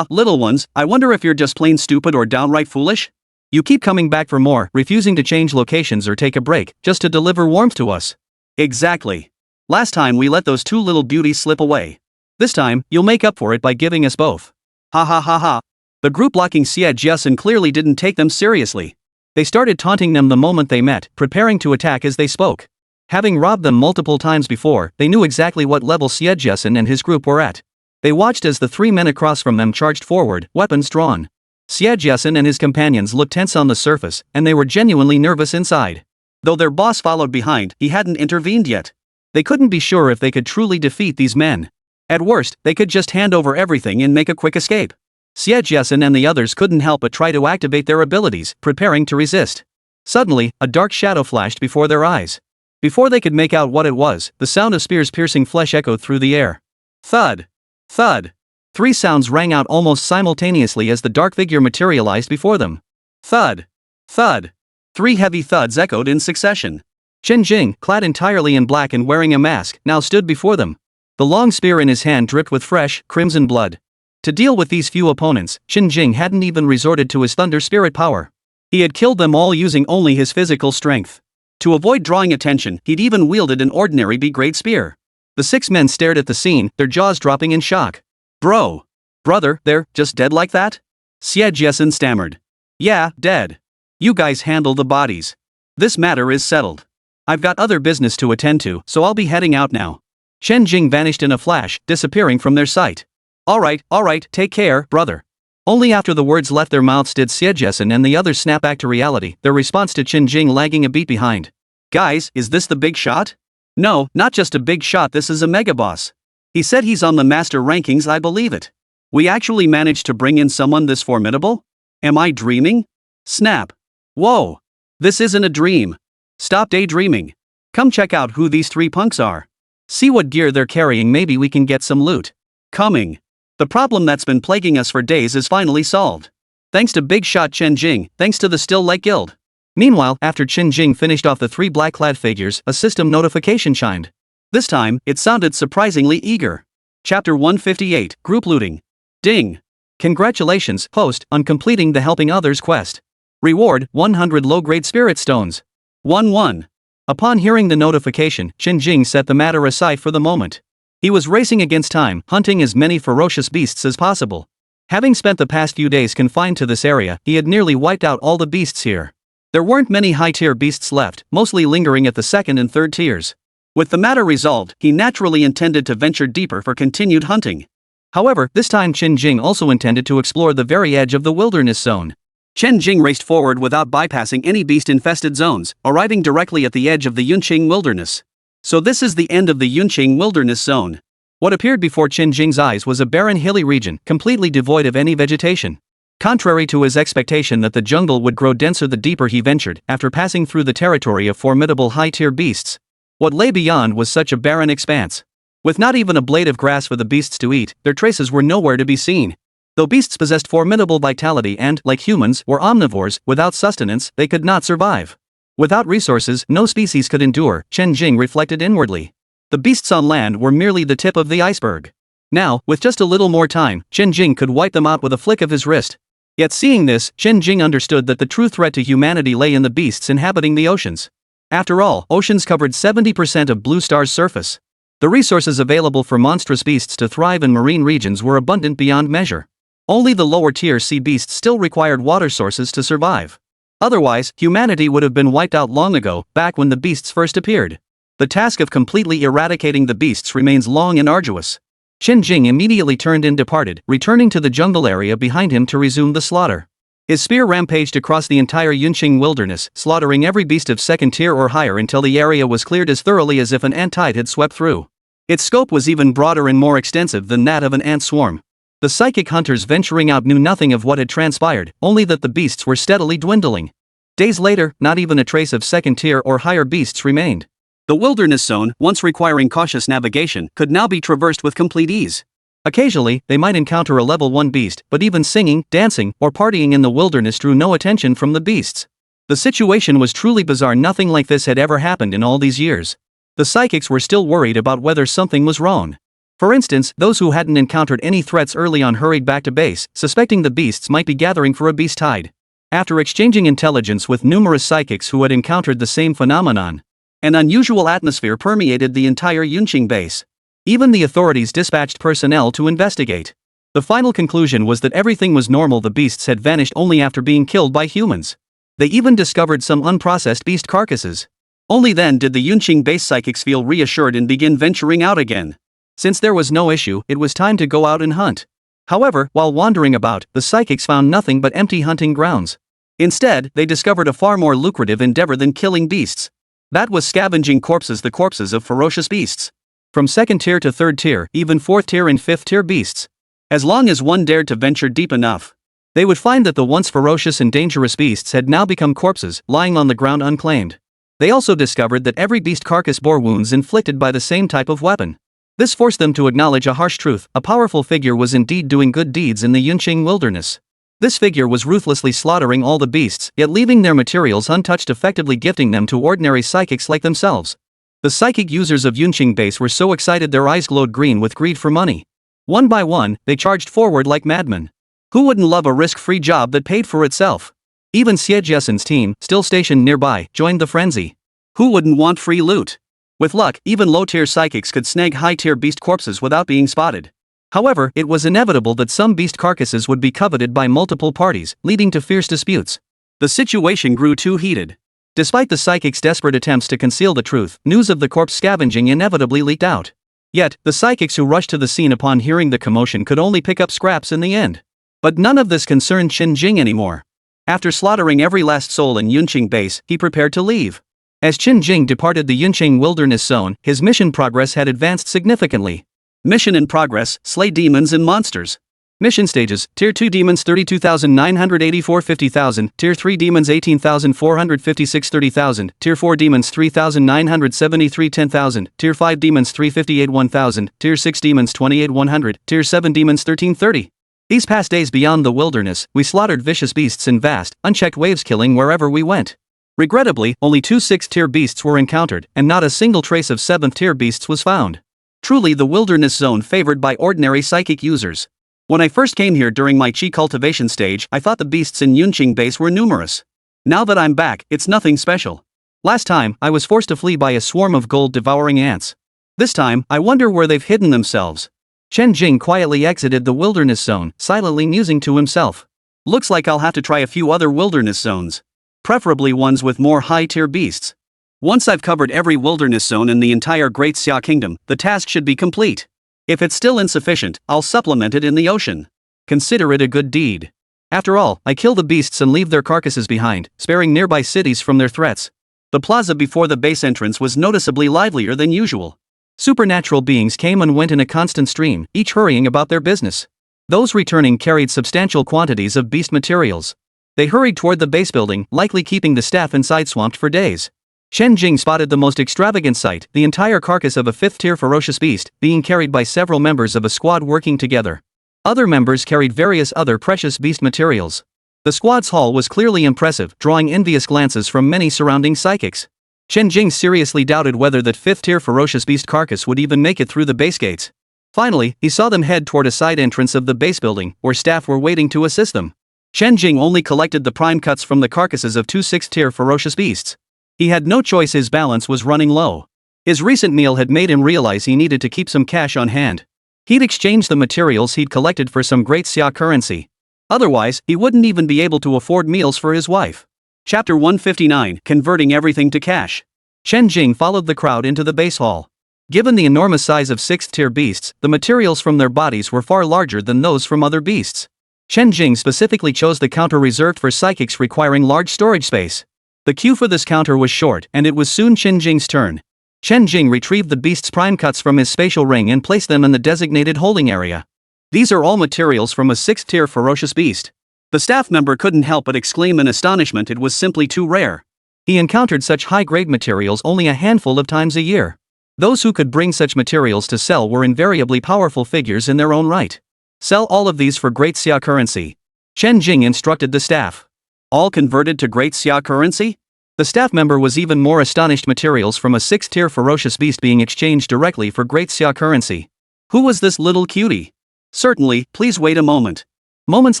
Little ones, I wonder if you're just plain stupid or downright foolish? You keep coming back for more, refusing to change locations or take a break, just to deliver warmth to us. Exactly. Last time we let those 2 little beauties slip away. This time, you'll make up for it by giving us both. Ha. The group blocking Xie clearly didn't take them seriously. They started taunting them the moment they met, preparing to attack as they spoke. Having robbed them multiple times before, they knew exactly what level Xie and his group were at. They watched as the 3 men across from them charged forward, weapons drawn. Xie and his companions looked tense on the surface, and they were genuinely nervous inside. Though their boss followed behind, he hadn't intervened yet. They couldn't be sure if they could truly defeat these men. At worst, they could just hand over everything and make a quick escape. Xie and the others couldn't help but try to activate their abilities, preparing to resist. Suddenly, a dark shadow flashed before their eyes. Before they could make out what it was, the sound of spears piercing flesh echoed through the air. Thud! Thud! 3 sounds rang out almost simultaneously as the dark figure materialized before them. Thud! Thud! 3 heavy thuds echoed in succession. Chen Jing, clad entirely in black and wearing a mask, now stood before them. The long spear in his hand dripped with fresh, crimson blood. To deal with these few opponents, Chen Jing hadn't even resorted to his thunder spirit power. He had killed them all using only his physical strength. To avoid drawing attention, he'd even wielded an ordinary B-grade spear. The 6 men stared at the scene, their jaws dropping in shock. Brother, they're just dead like that? Xie stammered. Yeah, dead. You guys handle the bodies. This matter is settled. I've got other business to attend to, so I'll be heading out now. Chen Jing vanished in a flash, disappearing from their sight. Alright, take care, brother. Only after the words left their mouths did Xie and the others snap back to reality, their response to Chen Jing lagging a beat behind. Guys, is this the big shot? No, not just a big shot, this is a mega boss. He said he's on the master rankings, I believe it. We actually managed to bring in someone this formidable? Am I dreaming? Snap. Whoa. This isn't a dream. Stop daydreaming. Come check out who these three punks are. See what gear they're carrying, maybe we can get some loot. Coming. The problem that's been plaguing us for days is finally solved. Thanks to big shot Chen Jing, thanks to the Still Light Guild. Meanwhile, after Chen Jing finished off the three black-clad figures, a system notification chimed. This time, it sounded surprisingly eager. Chapter 158, Group Looting. Ding. Congratulations, host, on completing the Helping Others quest. Reward, 100 low-grade spirit stones. 1-1. Upon hearing the notification, Chen Jing set the matter aside for the moment. He was racing against time, hunting as many ferocious beasts as possible. Having spent the past few days confined to this area, he had nearly wiped out all the beasts here. There weren't many high-tier beasts left, mostly lingering at the second and third tiers. With the matter resolved, he naturally intended to venture deeper for continued hunting. However, this time Chen Jing also intended to explore the very edge of the wilderness zone. Chen Jing raced forward without bypassing any beast-infested zones, arriving directly at the edge of the Yunqing wilderness. So this is the end of the Yunqing wilderness zone. What appeared before Chen Jing's eyes was a barren hilly region, completely devoid of any vegetation. Contrary to his expectation that the jungle would grow denser the deeper he ventured, after passing through the territory of formidable high-tier beasts. What lay beyond was such a barren expanse. With not even a blade of grass for the beasts to eat, their traces were nowhere to be seen. Though beasts possessed formidable vitality and, like humans, were omnivores, without sustenance, they could not survive. Without resources, no species could endure, Chen Jing reflected inwardly. The beasts on land were merely the tip of the iceberg. Now, with just a little more time, Chen Jing could wipe them out with a flick of his wrist. Yet seeing this, Chen Jing understood that the true threat to humanity lay in the beasts inhabiting the oceans. After all, oceans covered 70% of Blue Star's surface. The resources available for monstrous beasts to thrive in marine regions were abundant beyond measure. Only the lower-tier sea beasts still required water sources to survive. Otherwise, humanity would have been wiped out long ago, back when the beasts first appeared. The task of completely eradicating the beasts remains long and arduous. Chen Jing immediately turned and departed, returning to the jungle area behind him to resume the slaughter. His spear rampaged across the entire Yunqing wilderness, slaughtering every beast of second tier or higher until the area was cleared as thoroughly as if an ant tide had swept through. Its scope was even broader and more extensive than that of an ant swarm. The psychic hunters venturing out knew nothing of what had transpired, only that the beasts were steadily dwindling. Days later, not even a trace of second tier or higher beasts remained. The wilderness zone, once requiring cautious navigation, could now be traversed with complete ease. Occasionally, they might encounter a level 1 beast, but even singing, dancing, or partying in the wilderness drew no attention from the beasts. The situation was truly bizarre. Nothing like this had ever happened in all these years. The psychics were still worried about whether something was wrong. For instance, those who hadn't encountered any threats early on hurried back to base, suspecting the beasts might be gathering for a beast tide. After exchanging intelligence with numerous psychics who had encountered the same phenomenon, an unusual atmosphere permeated the entire Yunqing base. Even the authorities dispatched personnel to investigate. The final conclusion was that everything was normal. The beasts had vanished only after being killed by humans. They even discovered some unprocessed beast carcasses. Only then did the Yunqing base psychics feel reassured and begin venturing out again. Since there was no issue, it was time to go out and hunt. However, while wandering about, the psychics found nothing but empty hunting grounds. Instead, they discovered a far more lucrative endeavor than killing beasts. That was scavenging corpses, the corpses of ferocious beasts. From second tier to third tier, even fourth tier and fifth tier beasts. As long as one dared to venture deep enough, they would find that the once ferocious and dangerous beasts had now become corpses, lying on the ground unclaimed. They also discovered that every beast carcass bore wounds inflicted by the same type of weapon. This forced them to acknowledge a harsh truth: a powerful figure was indeed doing good deeds in the Yunqing wilderness. This figure was ruthlessly slaughtering all the beasts, yet leaving their materials untouched, effectively gifting them to ordinary psychics like themselves. The psychic users of Yunqing base were so excited their eyes glowed green with greed for money. One by one, they charged forward like madmen. Who wouldn't love a risk-free job that paid for itself? Even Xie Jessen's team, still stationed nearby, joined the frenzy. Who wouldn't want free loot? With luck, even low-tier psychics could snag high-tier beast corpses without being spotted. However, it was inevitable that some beast carcasses would be coveted by multiple parties, leading to fierce disputes. The situation grew too heated. Despite the psychics' desperate attempts to conceal the truth, news of the corpse scavenging inevitably leaked out. Yet, the psychics who rushed to the scene upon hearing the commotion could only pick up scraps in the end. But none of this concerned Chen Jing anymore. After slaughtering every last soul in Yunqing base, he prepared to leave. As Chen Jing departed the Yunqing wilderness zone, his mission progress had advanced significantly. Mission in progress: slay demons and monsters. Mission stages: Tier 2 demons 32,984 50,000, Tier 3 demons 18,456 30,000, Tier 4 demons 3,973 10,000, Tier 5 demons 358 1,000, Tier 6 demons 28 100, Tier 7 demons 1330. These past days beyond the wilderness, we slaughtered vicious beasts in vast, unchecked waves, killing wherever we went. Regrettably, only 2 6th-tier beasts were encountered, and not a single trace of 7th-tier beasts was found. Truly the wilderness zone favored by ordinary psychic users. When I first came here during my chi cultivation stage, I thought the beasts in Yunqing base were numerous. Now that I'm back, it's nothing special. Last time, I was forced to flee by a swarm of gold-devouring ants. This time, I wonder where they've hidden themselves. Chen Jing quietly exited the wilderness zone, silently musing to himself. Looks like I'll have to try a few other wilderness zones. Preferably ones with more high-tier beasts. Once I've covered every wilderness zone in the entire Great Xia Kingdom, the task should be complete. If it's still insufficient, I'll supplement it in the ocean. Consider it a good deed. After all, I kill the beasts and leave their carcasses behind, sparing nearby cities from their threats. The plaza before the base entrance was noticeably livelier than usual. Supernatural beings came and went in a constant stream, each hurrying about their business. Those returning carried substantial quantities of beast materials. They hurried toward the base building, likely keeping the staff inside swamped for days. Chen Jing spotted the most extravagant sight: the entire carcass of a 5th-tier ferocious beast, being carried by several members of a squad working together. Other members carried various other precious beast materials. The squad's haul was clearly impressive, drawing envious glances from many surrounding psychics. Chen Jing seriously doubted whether that 5th-tier ferocious beast carcass would even make it through the base gates. Finally, he saw them head toward a side entrance of the base building, where staff were waiting to assist them. Chen Jing only collected the prime cuts from the carcasses of 2 6th-tier ferocious beasts. He had no choice, his balance was running low. His recent meal had made him realize he needed to keep some cash on hand. He'd exchanged the materials he'd collected for some Great Xia currency. Otherwise, he wouldn't even be able to afford meals for his wife. Chapter 159: Converting Everything to Cash. Chen Jing followed the crowd into the base hall. Given the enormous size of 6th-tier beasts, the materials from their bodies were far larger than those from other beasts. Chen Jing specifically chose the counter reserved for psychics requiring large storage space. The queue for this counter was short, and it was soon Chen Jing's turn. Chen Jing retrieved the beast's prime cuts from his spatial ring and placed them in the designated holding area. These are all materials from a 6th-tier ferocious beast. The staff member couldn't help but exclaim in astonishment. It was simply too rare. He encountered such high-grade materials only a handful of times a year. Those who could bring such materials to sell were invariably powerful figures in their own right. Sell all of these for Great Xia currency. Chen Jing instructed the staff. All converted to Great Xia currency? The staff member was even more astonished. Materials from a 6th-tier ferocious beast being exchanged directly for Great Xia currency. Who was this little cutie? Certainly, please wait a moment. Moments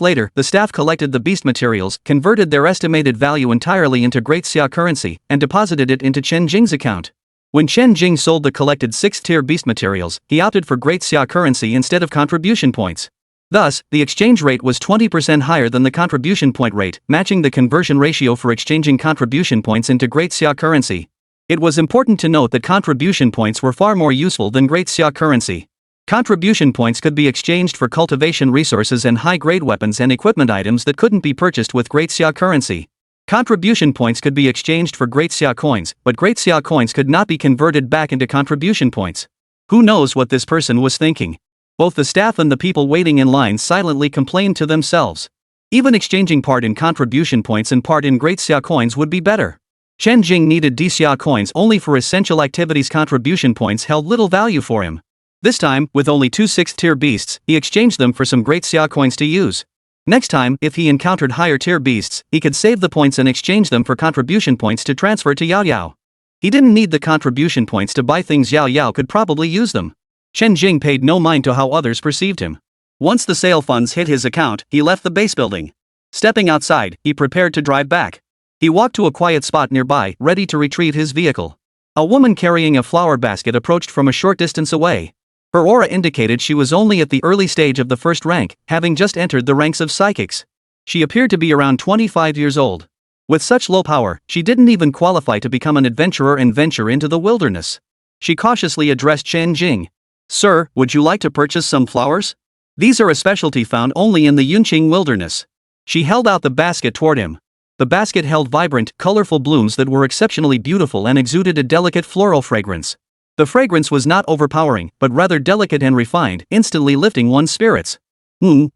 later, the staff collected the beast materials, converted their estimated value entirely into Great Xia currency, and deposited it into Chen Jing's account. When Chen Jing sold the collected 6th-tier beast materials, he opted for Great Xia currency instead of contribution points. Thus, the exchange rate was 20% higher than the contribution point rate, matching the conversion ratio for exchanging contribution points into Great Xia currency. It was important to note that contribution points were far more useful than Great Xia currency. Contribution points could be exchanged for cultivation resources and high-grade weapons and equipment items that couldn't be purchased with Great Xia currency. Contribution points could be exchanged for Great Xia coins, but Great Xia coins could not be converted back into contribution points. Who knows what this person was thinking? Both the staff and the people waiting in line silently complained to themselves. Even exchanging part in contribution points and part in Great Xia coins would be better. Chen Jing needed D-Xia coins only for essential activities. Contribution points held little value for him. This time, with only 2 6th-tier beasts, he exchanged them for some Great Xia coins to use. Next time, if he encountered higher-tier beasts, he could save the points and exchange them for contribution points to transfer to Yao Yao. He didn't need the contribution points to buy things. Yao Yao could probably use them. Chen Jing paid no mind to how others perceived him. Once the sale funds hit his account, he left the base building. Stepping outside, he prepared to drive back. He walked to a quiet spot nearby, ready to retrieve his vehicle. A woman carrying a flower basket approached from a short distance away. Her aura indicated she was only at the early stage of the first rank, having just entered the ranks of psychics. She appeared to be around 25 years old. With such low power, she didn't even qualify to become an adventurer and venture into the wilderness. She cautiously addressed Chen Jing. "Sir, would you like to purchase some flowers?" These are a specialty found only in the Yunqing wilderness. She held out the basket toward him. The basket held vibrant, colorful blooms that were exceptionally beautiful and exuded a delicate floral fragrance. The fragrance was not overpowering, but rather delicate and refined, instantly lifting one's spirits.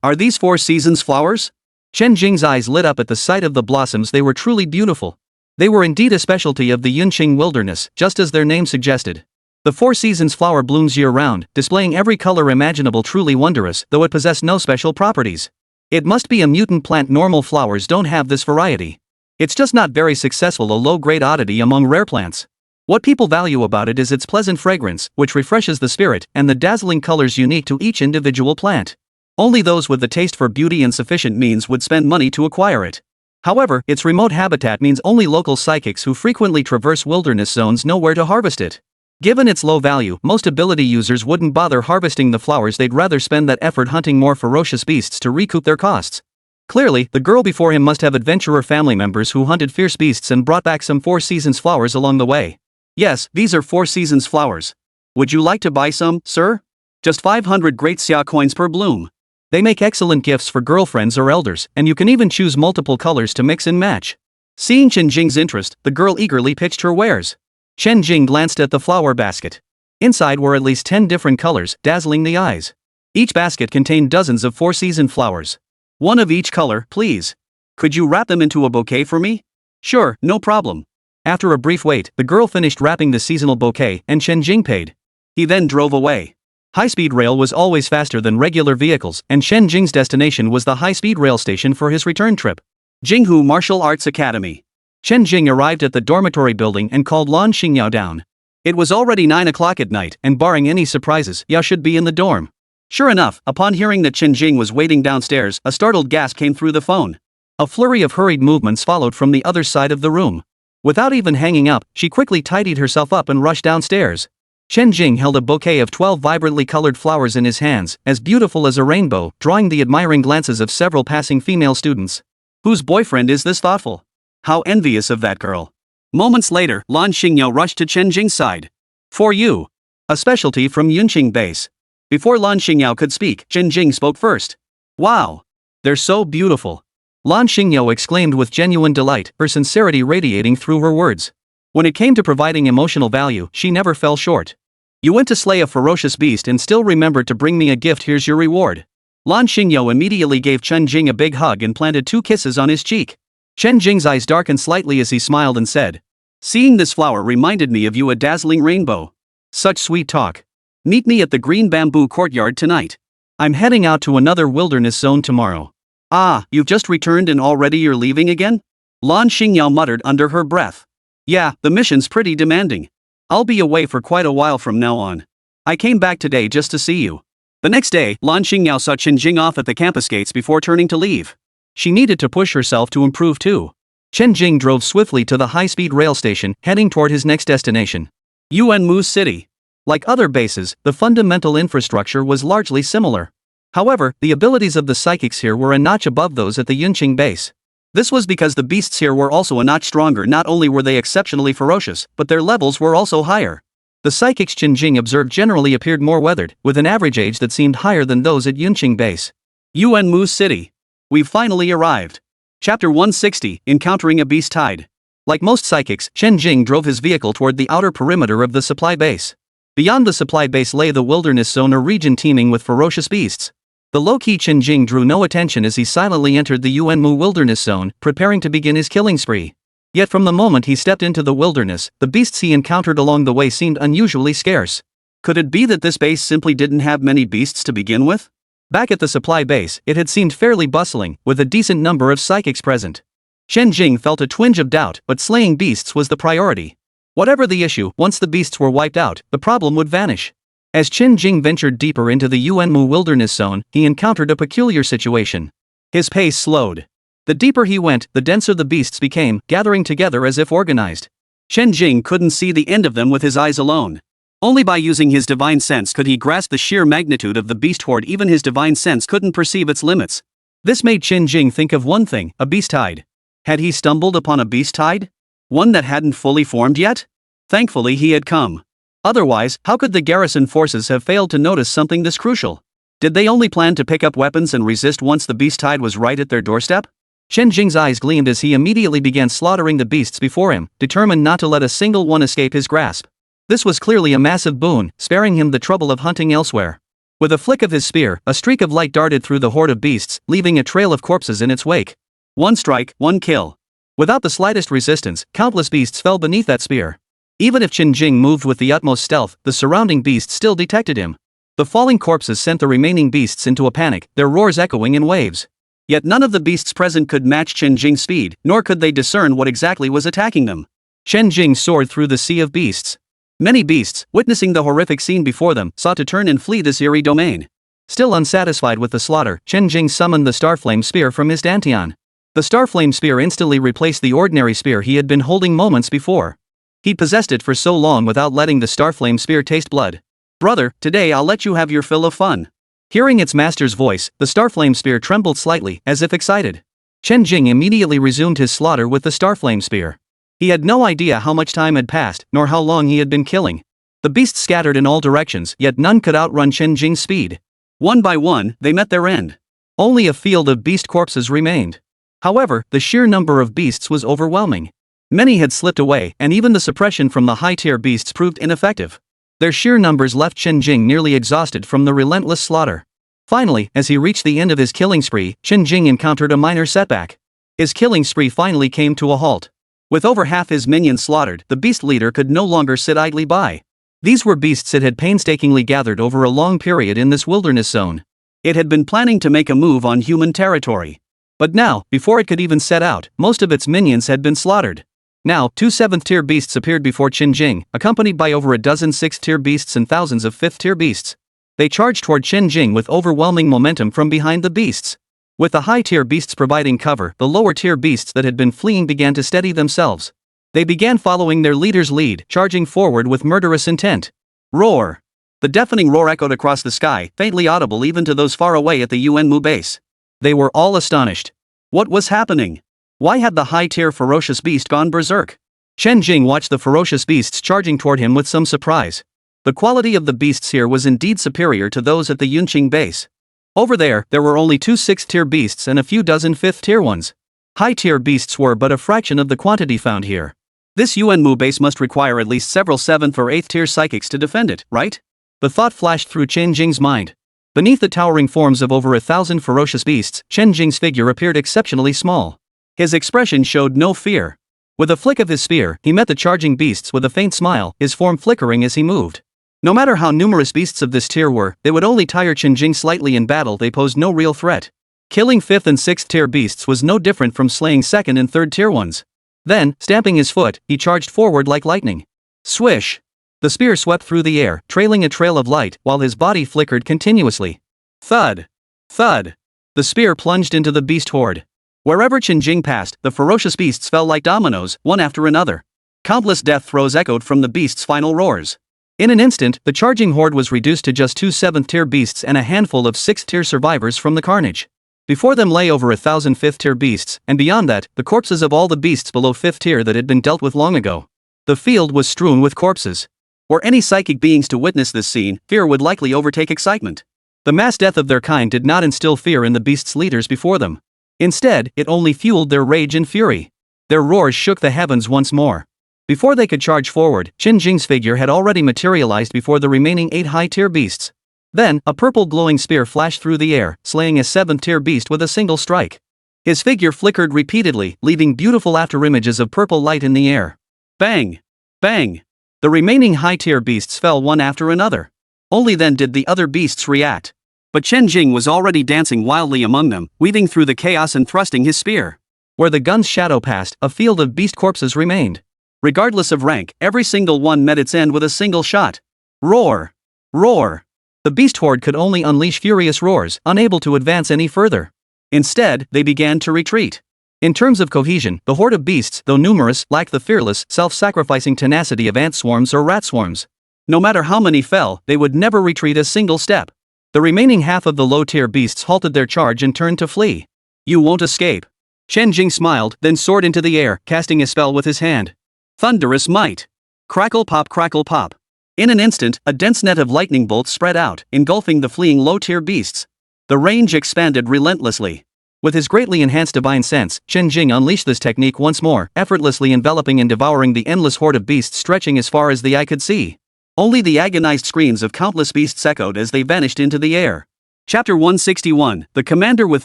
Are these 4 seasons flowers? Chen Jing's eyes lit up at the sight of the blossoms. They were truly beautiful. They were indeed a specialty of the Yunqing wilderness, just as their name suggested. The 4 seasons flower blooms year-round, displaying every color imaginable, truly wondrous, though it possessed no special properties. It must be a mutant plant. Normal flowers don't have this variety. It's just not very successful, a low-grade oddity among rare plants. What people value about it is its pleasant fragrance, which refreshes the spirit, and the dazzling colors unique to each individual plant. Only those with the taste for beauty and sufficient means would spend money to acquire it. However, its remote habitat means only local psychics who frequently traverse wilderness zones know where to harvest it. Given its low value, most ability users wouldn't bother harvesting the flowers. They'd rather spend that effort hunting more ferocious beasts to recoup their costs. Clearly, the girl before him must have adventurer family members who hunted fierce beasts and brought back some 4 seasons flowers along the way. Yes, these are 4 seasons flowers. Would you like to buy some, sir? Just 500 great xia coins per bloom. They make excellent gifts for girlfriends or elders, and you can even choose multiple colors to mix and match. Seeing Chen Jing's interest, the girl eagerly pitched her wares. Chen Jing glanced at the flower basket. Inside were at least 10 different colors, dazzling the eyes. Each basket contained dozens of 4-season flowers. 1 of each color, please. Could you wrap them into a bouquet for me? Sure, no problem. After a brief wait, the girl finished wrapping the seasonal bouquet, and Chen Jing paid. He then drove away. High-speed rail was always faster than regular vehicles, and Chen Jing's destination was the high-speed rail station for his return trip. Jinghu Martial Arts Academy. Chen Jing arrived at the dormitory building and called Lan Xingyao down. It was already 9 o'clock at night, and barring any surprises, Yao should be in the dorm. Sure enough, upon hearing that Chen Jing was waiting downstairs, a startled gasp came through the phone. A flurry of hurried movements followed from the other side of the room. Without even hanging up, she quickly tidied herself up and rushed downstairs. Chen Jing held a bouquet of 12 vibrantly colored flowers in his hands, as beautiful as a rainbow, drawing the admiring glances of several passing female students. Whose boyfriend is this thoughtful? How envious of that girl. Moments later, Lan Xingyao rushed to Chen Jing's side. For you. A specialty from Yunqing base. Before Lan Xingyao could speak, Chen Jing spoke first. Wow. They're so beautiful. Lan Xingyao exclaimed with genuine delight, her sincerity radiating through her words. When it came to providing emotional value, she never fell short. You went to slay a ferocious beast and still remembered to bring me a gift. Here's your reward. Lan Xingyao immediately gave Chen Jing a big hug and planted 2 kisses on his cheek. Chen Jing's eyes darkened slightly as he smiled and said, "Seeing this flower reminded me of you, a dazzling rainbow. Such sweet talk. Meet me at the green bamboo courtyard tonight. I'm heading out to another wilderness zone tomorrow." Ah, you've just returned and already you're leaving again? Lan Xingyao muttered under her breath. Yeah, the mission's pretty demanding. I'll be away for quite a while from now on. I came back today just to see you. The next day, Lan Xingyao saw Chen Jing off at the campus gates before turning to leave. She needed to push herself to improve too. Chen Jing drove swiftly to the high-speed rail station, heading toward his next destination. Yuanmu City. Like other bases, the fundamental infrastructure was largely similar. However, the abilities of the psychics here were a notch above those at the Yunqing base. This was because the beasts here were also a notch stronger. Not only were they exceptionally ferocious, but their levels were also higher. The psychics Chen Jing observed generally appeared more weathered, with an average age that seemed higher than those at Yunqing base. Yuanmu City. We've finally arrived. Chapter 160, Encountering a Beast Tide. Like most psychics, Chen Jing drove his vehicle toward the outer perimeter of the supply base. Beyond the supply base lay the wilderness zone, a region teeming with ferocious beasts. The low-key Chen Jing drew no attention as he silently entered the Yuanmu wilderness zone, preparing to begin his killing spree. Yet from the moment he stepped into the wilderness, the beasts he encountered along the way seemed unusually scarce. Could it be that this base simply didn't have many beasts to begin with? Back at the supply base, it had seemed fairly bustling, with a decent number of psychics present. Chen Jing felt a twinge of doubt, but slaying beasts was the priority. Whatever the issue, once the beasts were wiped out, the problem would vanish. As Chen Jing ventured deeper into the Yuanmu wilderness zone, he encountered a peculiar situation. His pace slowed. The deeper he went, the denser the beasts became, gathering together as if organized. Chen Jing couldn't see the end of them with his eyes alone. Only by using his divine sense could he grasp the sheer magnitude of the beast horde. Even his divine sense couldn't perceive its limits. This made Chen Jing think of one thing, a beast tide. Had he stumbled upon a beast tide? One that hadn't fully formed yet? Thankfully he had come. Otherwise, how could the garrison forces have failed to notice something this crucial? Did they only plan to pick up weapons and resist once the beast tide was right at their doorstep? Chen Jing's eyes gleamed as he immediately began slaughtering the beasts before him, determined not to let a single one escape his grasp. This was clearly a massive boon, sparing him the trouble of hunting elsewhere. With a flick of his spear, a streak of light darted through the horde of beasts, leaving a trail of corpses in its wake. One strike, one kill. Without the slightest resistance, countless beasts fell beneath that spear. Even if Chen Jing moved with the utmost stealth, the surrounding beasts still detected him. The falling corpses sent the remaining beasts into a panic, their roars echoing in waves. Yet none of the beasts present could match Chen Jing's speed, nor could they discern what exactly was attacking them. Chen Jing soared through the sea of beasts. Many beasts, witnessing the horrific scene before them, sought to turn and flee this eerie domain. Still unsatisfied with the slaughter, Chen Jing summoned the Starflame Spear from his dantian. The Starflame Spear instantly replaced the ordinary spear he had been holding moments before. He'd possessed it for so long without letting the Starflame Spear taste blood. "Brother, today I'll let you have your fill of fun." Hearing its master's voice, the Starflame Spear trembled slightly, as if excited. Chen Jing immediately resumed his slaughter with the Starflame Spear. He had no idea how much time had passed, nor how long he had been killing. The beasts scattered in all directions, yet none could outrun Chen Jing's speed. One by one, they met their end. Only a field of beast corpses remained. However, the sheer number of beasts was overwhelming. Many had slipped away, and even the suppression from the high-tier beasts proved ineffective. Their sheer numbers left Chen Jing nearly exhausted from the relentless slaughter. Finally, as he reached the end of his killing spree, Chen Jing encountered a minor setback. His killing spree finally came to a halt. With over half his minions slaughtered, the beast leader could no longer sit idly by. These were beasts it had painstakingly gathered over a long period in this wilderness zone. It had been planning to make a move on human territory. But now, before it could even set out, most of its minions had been slaughtered. Now, 2 7th-tier beasts appeared before Chen Jing, accompanied by over a dozen 6th-tier beasts and thousands of 5th-tier beasts. They charged toward Chen Jing with overwhelming momentum from behind the beasts. With the high-tier beasts providing cover, the lower-tier beasts that had been fleeing began to steady themselves. They began following their leader's lead, charging forward with murderous intent. Roar! The deafening roar echoed across the sky, faintly audible even to those far away at the Yuanmu base. They were all astonished. What was happening? Why had the high-tier ferocious beast gone berserk? Chen Jing watched the ferocious beasts charging toward him with some surprise. The quality of the beasts here was indeed superior to those at the Yunqing base. Over there were only 2 6th-tier beasts and a few dozen 5th-tier ones. High-tier beasts were but a fraction of the quantity found here. This Yuanmu base must require at least several 7th or 8th-tier psychics to defend it, right? The thought flashed through Chen Jing's mind. Beneath the towering forms of over 1,000 ferocious beasts, Chen Jing's figure appeared exceptionally small. His expression showed no fear. With a flick of his spear, he met the charging beasts with a faint smile, his form flickering as he moved. No matter how numerous beasts of this tier were, they would only tire Chen Jing slightly in battle. They posed no real threat. Killing 5th and 6th tier beasts was no different from slaying 2nd and 3rd tier ones. Then, stamping his foot, he charged forward like lightning. Swish! The spear swept through the air, trailing a trail of light, while his body flickered continuously. Thud! Thud! The spear plunged into the beast horde. Wherever Chen Jing passed, the ferocious beasts fell like dominoes, one after another. Countless death throes echoed from the beast's final roars. In an instant, the charging horde was reduced to just 2 7th-tier beasts and a handful of 6th-tier survivors from the carnage. Before them lay over 1,000 5th-tier beasts, and beyond that, the corpses of all the beasts below 5th tier that had been dealt with long ago. The field was strewn with corpses. Were any psychic beings to witness this scene, fear would likely overtake excitement. The mass death of their kind did not instill fear in the beasts' leaders before them. Instead, it only fueled their rage and fury. Their roars shook the heavens once more. Before they could charge forward, Chen Jing's figure had already materialized before the remaining 8 high-tier beasts. Then, a purple glowing spear flashed through the air, slaying a 7th-tier beast with a single strike. His figure flickered repeatedly, leaving beautiful afterimages of purple light in the air. Bang! Bang! The remaining high-tier beasts fell one after another. Only then did the other beasts react. But Chen Jing was already dancing wildly among them, weaving through the chaos and thrusting his spear. Where the gun's shadow passed, a field of beast corpses remained. Regardless of rank, every single one met its end with a single shot. Roar! Roar! The beast horde could only unleash furious roars, unable to advance any further. Instead, they began to retreat. In terms of cohesion, the horde of beasts, though numerous, lacked the fearless, self-sacrificing tenacity of ant swarms or rat swarms. No matter how many fell, they would never retreat a single step. The remaining half of the low-tier beasts halted their charge and turned to flee. You won't escape. Chen Jing smiled, then soared into the air, casting a spell with his hand. Thunderous might. Crackle pop crackle pop. In an instant, a dense net of lightning bolts spread out, engulfing the fleeing low-tier beasts. The range expanded relentlessly. With his greatly enhanced divine sense, Chen Jing unleashed this technique once more, effortlessly enveloping and devouring the endless horde of beasts stretching as far as the eye could see. Only the agonized screams of countless beasts echoed as they vanished into the air. Chapter 161, The Commander with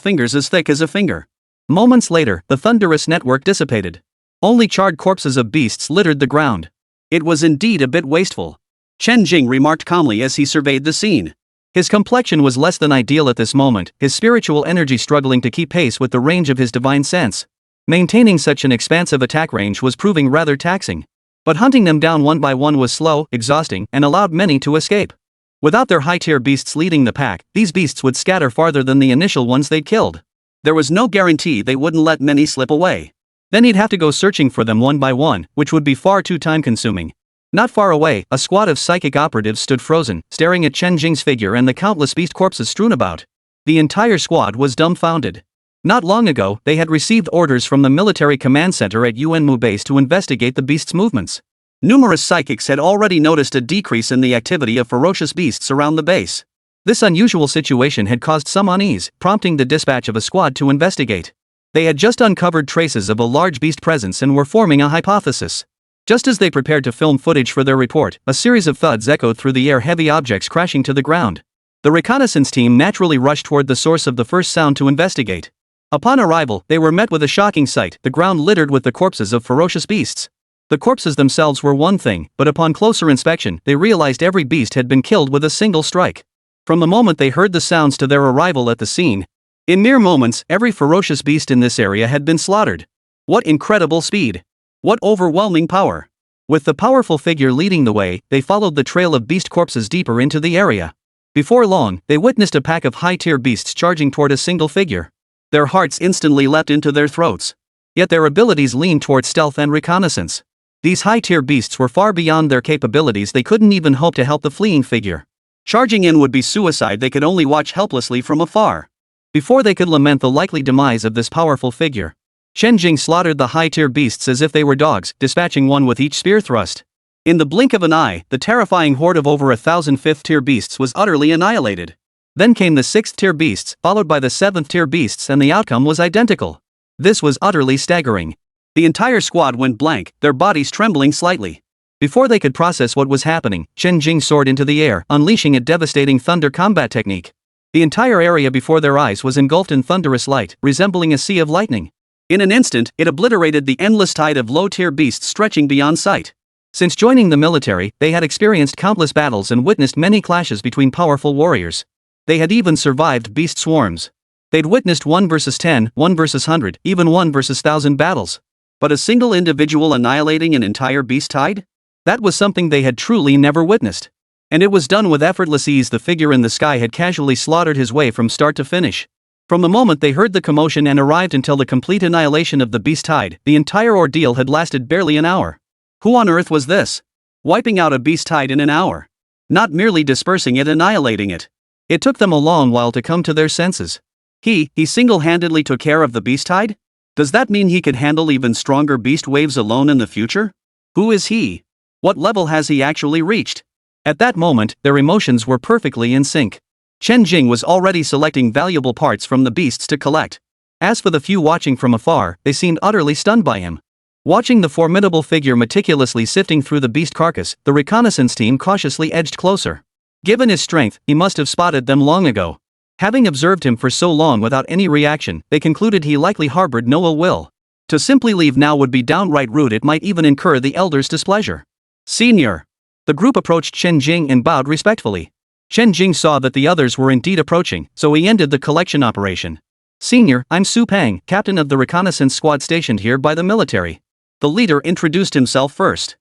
Fingers as Thick as a Finger. Moments later, the thunderous network dissipated. Only charred corpses of beasts littered the ground. It was indeed a bit wasteful. Chen Jing remarked calmly as he surveyed the scene. His complexion was less than ideal at this moment, his spiritual energy struggling to keep pace with the range of his divine sense. Maintaining such an expansive attack range was proving rather taxing. But hunting them down one by one was slow, exhausting, and allowed many to escape. Without their high-tier beasts leading the pack, these beasts would scatter farther than the initial ones they'd killed. There was no guarantee they wouldn't let many slip away. Then he'd have to go searching for them one by one, which would be far too time-consuming. Not far away, a squad of psychic operatives stood frozen, staring at Chen Jing's figure and the countless beast corpses strewn about. The entire squad was dumbfounded. Not long ago, they had received orders from the military command center at Yuanmu base to investigate the beasts' movements. Numerous psychics had already noticed a decrease in the activity of ferocious beasts around the base. This unusual situation had caused some unease, prompting the dispatch of a squad to investigate. They had just uncovered traces of a large beast presence and were forming a hypothesis. Just as they prepared to film footage for their report, a series of thuds echoed through the air, heavy objects crashing to the ground. The reconnaissance team naturally rushed toward the source of the first sound to investigate. Upon arrival, they were met with a shocking sight, the ground littered with the corpses of ferocious beasts. The corpses themselves were one thing, but upon closer inspection, they realized every beast had been killed with a single strike. From the moment they heard the sounds to their arrival at the scene, in mere moments, every ferocious beast in this area had been slaughtered. What incredible speed! What overwhelming power! With the powerful figure leading the way, they followed the trail of beast corpses deeper into the area. Before long, they witnessed a pack of high-tier beasts charging toward a single figure. Their hearts instantly leapt into their throats. Yet their abilities leaned toward stealth and reconnaissance. These high-tier beasts were far beyond their capabilities, they couldn't even hope to help the fleeing figure. Charging in would be suicide, they could only watch helplessly from afar. Before they could lament the likely demise of this powerful figure, Chen Jing slaughtered the high-tier beasts as if they were dogs, dispatching one with each spear thrust. In the blink of an eye, the terrifying horde of over 1,000 fifth-tier beasts was utterly annihilated. Then came the sixth-tier beasts, followed by the seventh-tier beasts, and the outcome was identical. This was utterly staggering. The entire squad went blank, their bodies trembling slightly. Before they could process what was happening, Chen Jing soared into the air, unleashing a devastating thunder combat technique. The entire area before their eyes was engulfed in thunderous light, resembling a sea of lightning. In an instant, it obliterated the endless tide of low-tier beasts stretching beyond sight. Since joining the military, they had experienced countless battles and witnessed many clashes between powerful warriors. They had even survived beast swarms. They'd witnessed 1 versus 10, 1 versus 100, even 1 versus 1,000 battles. But a single individual annihilating an entire beast tide? That was something they had truly never witnessed. And it was done with effortless ease. The figure in the sky had casually slaughtered his way from start to finish. From the moment they heard the commotion and arrived until the complete annihilation of the beast tide, the entire ordeal had lasted barely an hour. Who on earth was this? Wiping out a beast tide in an hour. Not merely dispersing it, annihilating it. It took them a long while to come to their senses. He single-handedly took care of the beast tide? Does that mean he could handle even stronger beast waves alone in the future? Who is he? What level has he actually reached? At that moment, their emotions were perfectly in sync. Chen Jing was already selecting valuable parts from the beasts to collect. As for the few watching from afar, they seemed utterly stunned by him. Watching the formidable figure meticulously sifting through the beast carcass, the reconnaissance team cautiously edged closer. Given his strength, he must have spotted them long ago. Having observed him for so long without any reaction, they concluded he likely harbored no ill will. To simply leave now would be downright rude. It might even incur the elders' displeasure. "Senior." The group approached Chen Jing and bowed respectfully. Chen Jing saw that the others were indeed approaching, so he ended the collection operation. "Senior, I'm Su Peng, captain of the reconnaissance squad stationed here by the military." The leader introduced himself first.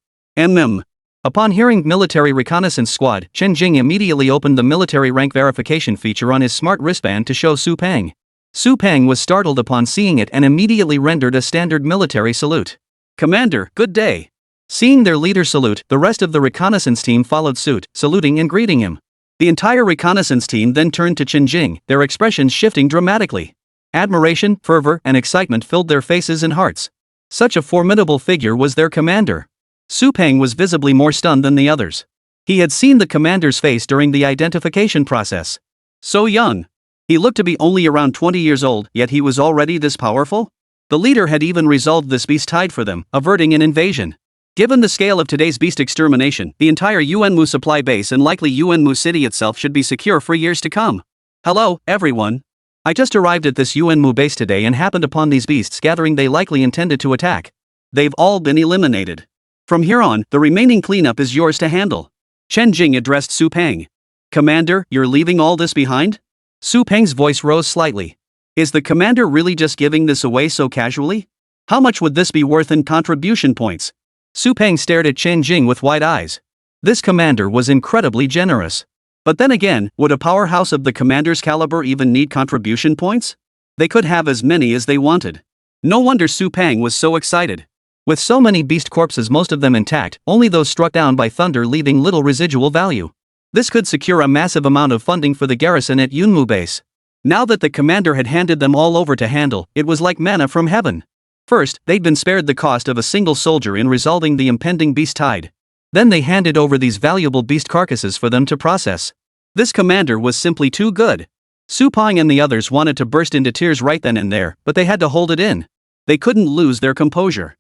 Upon hearing military reconnaissance squad, Chen Jing immediately opened the military rank verification feature on his smart wristband to show Su Peng. Su Peng was startled upon seeing it and immediately rendered a standard military salute. "Commander, good day." Seeing their leader salute, the rest of the reconnaissance team followed suit, saluting and greeting him. The entire reconnaissance team then turned to Chen Jing, their expressions shifting dramatically. Admiration, fervor, and excitement filled their faces and hearts. Such a formidable figure was their commander. Su Peng was visibly more stunned than the others. He had seen the commander's face during the identification process. So young. He looked to be only around 20 years old, yet he was already this powerful? The leader had even resolved this beast tide for them, averting an invasion. Given the scale of today's beast extermination, the entire Yuanmu supply base and likely Yuanmu city itself should be secure for years to come. Hello, everyone. I just arrived at this Yuanmu base today and happened upon these beasts gathering they likely intended to attack. They've all been eliminated. From here on, the remaining cleanup is yours to handle. Chen Jing addressed Su Peng. Commander, you're leaving all this behind? Su Peng's voice rose slightly. Is the commander really just giving this away so casually? How much would this be worth in contribution points? Su Peng stared at Chen Jing with wide eyes. This commander was incredibly generous. But then again, would a powerhouse of the commander's caliber even need contribution points? They could have as many as they wanted. No wonder Su Peng was so excited. With so many beast corpses, most of them intact, only those struck down by thunder leaving little residual value. This could secure a massive amount of funding for the garrison at Yunmu base. Now that the commander had handed them all over to handle, it was like manna from heaven. First, they'd been spared the cost of a single soldier in resolving the impending beast tide. Then they handed over these valuable beast carcasses for them to process. This commander was simply too good. Su Peng and the others wanted to burst into tears right then and there, but they had to hold it in. They couldn't lose their composure.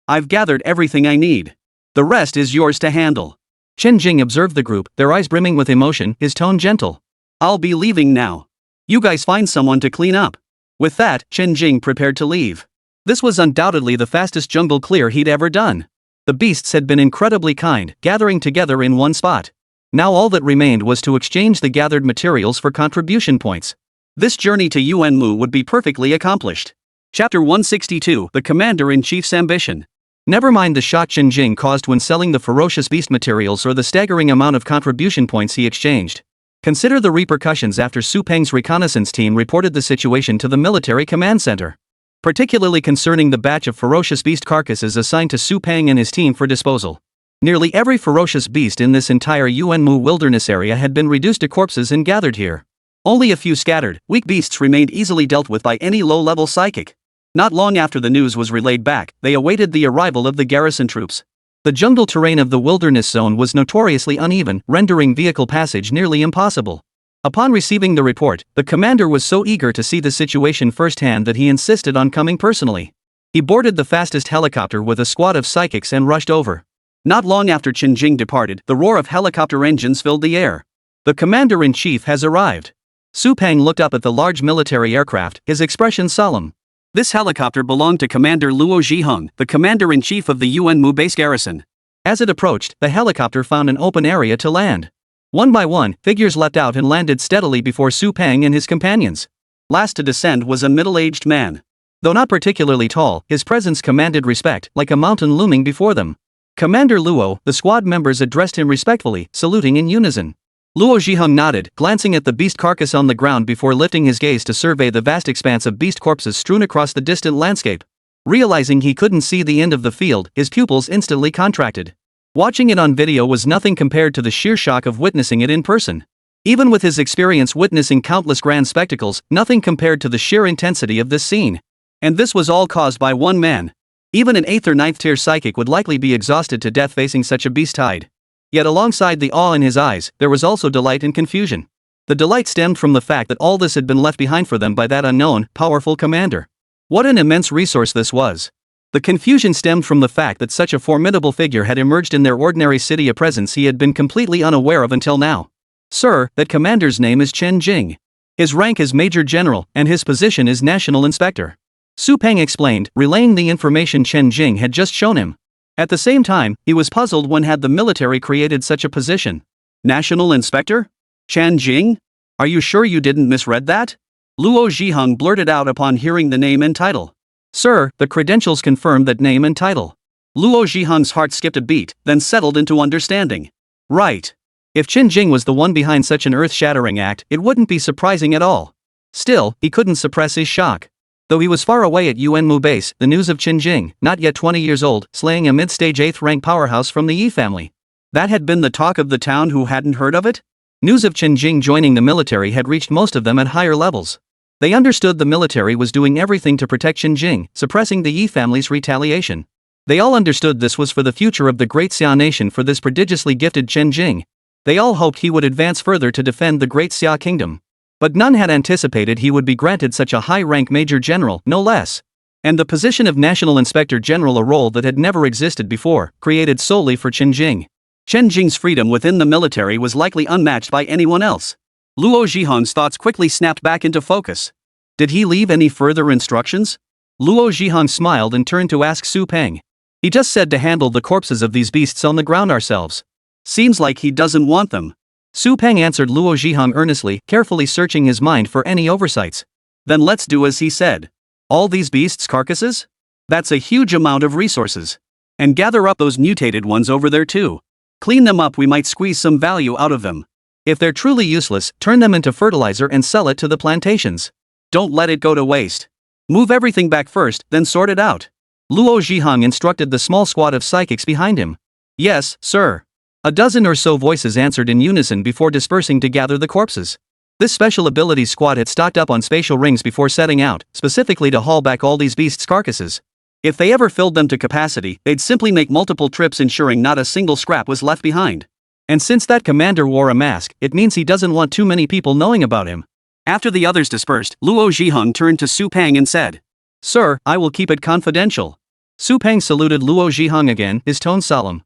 I've gathered everything I need. The rest is yours to handle. Chen Jing observed the group, their eyes brimming with emotion, his tone gentle. I'll be leaving now. You guys find someone to clean up. With that, Chen Jing prepared to leave. This was undoubtedly the fastest jungle clear he'd ever done. The beasts had been incredibly kind, gathering together in one spot. Now all that remained was to exchange the gathered materials for contribution points. This journey to Yuanmu would be perfectly accomplished. Chapter 162, The Commander-in-Chief's Ambition. Never mind the shock Chen Jing caused when selling the ferocious beast materials or the staggering amount of contribution points he exchanged. Consider the repercussions after Su Peng's reconnaissance team reported the situation to the military command center. Particularly concerning the batch of ferocious beast carcasses assigned to Su Peng and his team for disposal. Nearly every ferocious beast in this entire Yuanmu wilderness area had been reduced to corpses and gathered here. Only a few scattered, weak beasts remained easily dealt with by any low-level psychic. Not long after the news was relayed back, they awaited the arrival of the garrison troops. The jungle terrain of the wilderness zone was notoriously uneven, rendering vehicle passage nearly impossible. Upon receiving the report, the commander was so eager to see the situation firsthand that he insisted on coming personally. He boarded the fastest helicopter with a squad of psychics and rushed over. Not long after Chen Jing departed, the roar of helicopter engines filled the air. The commander-in-chief has arrived. Su Peng looked up at the large military aircraft, his expression solemn. This helicopter belonged to Commander Luo Zhiheng, the commander-in-chief of the Yuanmu base garrison. As it approached, the helicopter found an open area to land. One by one, figures leapt out and landed steadily before Su Peng and his companions. Last to descend was a middle-aged man. Though not particularly tall, his presence commanded respect, like a mountain looming before them. Commander Luo, the squad members addressed him respectfully, saluting in unison. Luo Zhiheng nodded, glancing at the beast carcass on the ground before lifting his gaze to survey the vast expanse of beast corpses strewn across the distant landscape. Realizing he couldn't see the end of the field, his pupils instantly contracted. Watching it on video was nothing compared to the sheer shock of witnessing it in person. Even with his experience witnessing countless grand spectacles, nothing compared to the sheer intensity of this scene. And this was all caused by one man. Even an 8th or 9th tier psychic would likely be exhausted to death facing such a beast tide. Yet alongside the awe in his eyes, there was also delight and confusion. The delight stemmed from the fact that all this had been left behind for them by that unknown, powerful commander. What an immense resource this was. The confusion stemmed from the fact that such a formidable figure had emerged in their ordinary city, a presence he had been completely unaware of until now. Sir, that commander's name is Chen Jing. His rank is Major General, and his position is National Inspector. Su Peng explained, relaying the information Chen Jing had just shown him. At the same time, he was puzzled when had the military created such a position. National Inspector? Chen Jing? Are you sure you didn't misread that? Luo Zhiheng blurted out upon hearing the name and title. Sir, the credentials confirm that name and title. Luo Zhiheng's heart skipped a beat, then settled into understanding. Right. If Chen Jing was the one behind such an earth-shattering act, it wouldn't be surprising at all. Still, he couldn't suppress his shock. Though he was far away at Yuanmu base, the news of Chen Jing, not yet 20 years old, slaying a mid-stage 8th-rank powerhouse from the Yi family. That had been the talk of the town. Who hadn't heard of it? News of Chen Jing joining the military had reached most of them at higher levels. They understood the military was doing everything to protect Chen Jing, suppressing the Yi family's retaliation. They all understood this was for the future of the great Xia nation for this prodigiously gifted Chen Jing. They all hoped he would advance further to defend the great Xia kingdom. But none had anticipated he would be granted such a high-rank major general, no less. And the position of National Inspector General, a role that had never existed before, created solely for Chen Jing. Chen Jing's freedom within the military was likely unmatched by anyone else. Luo Zhiheng's thoughts quickly snapped back into focus. Did he leave any further instructions? Luo Zhiheng smiled and turned to ask Su Peng. He just said to handle the corpses of these beasts on the ground ourselves. Seems like he doesn't want them. Su Peng answered Luo Zhiheng earnestly, carefully searching his mind for any oversights. Then let's do as he said. All these beasts' carcasses? That's a huge amount of resources. And gather up those mutated ones over there too. Clean them up, we might squeeze some value out of them. If they're truly useless, turn them into fertilizer and sell it to the plantations. Don't let it go to waste. Move everything back first, then sort it out. Luo Zhiheng instructed the small squad of psychics behind him. Yes, sir. A dozen or so voices answered in unison before dispersing to gather the corpses. This special abilities squad had stocked up on spatial rings before setting out, specifically to haul back all these beasts' carcasses. If they ever filled them to capacity, they'd simply make multiple trips, ensuring not a single scrap was left behind. And since that commander wore a mask, it means he doesn't want too many people knowing about him. After the others dispersed, Luo Zhiheng turned to Su Peng and said, Sir, I will keep it confidential. Su Peng saluted Luo Zhiheng again, his tone solemn.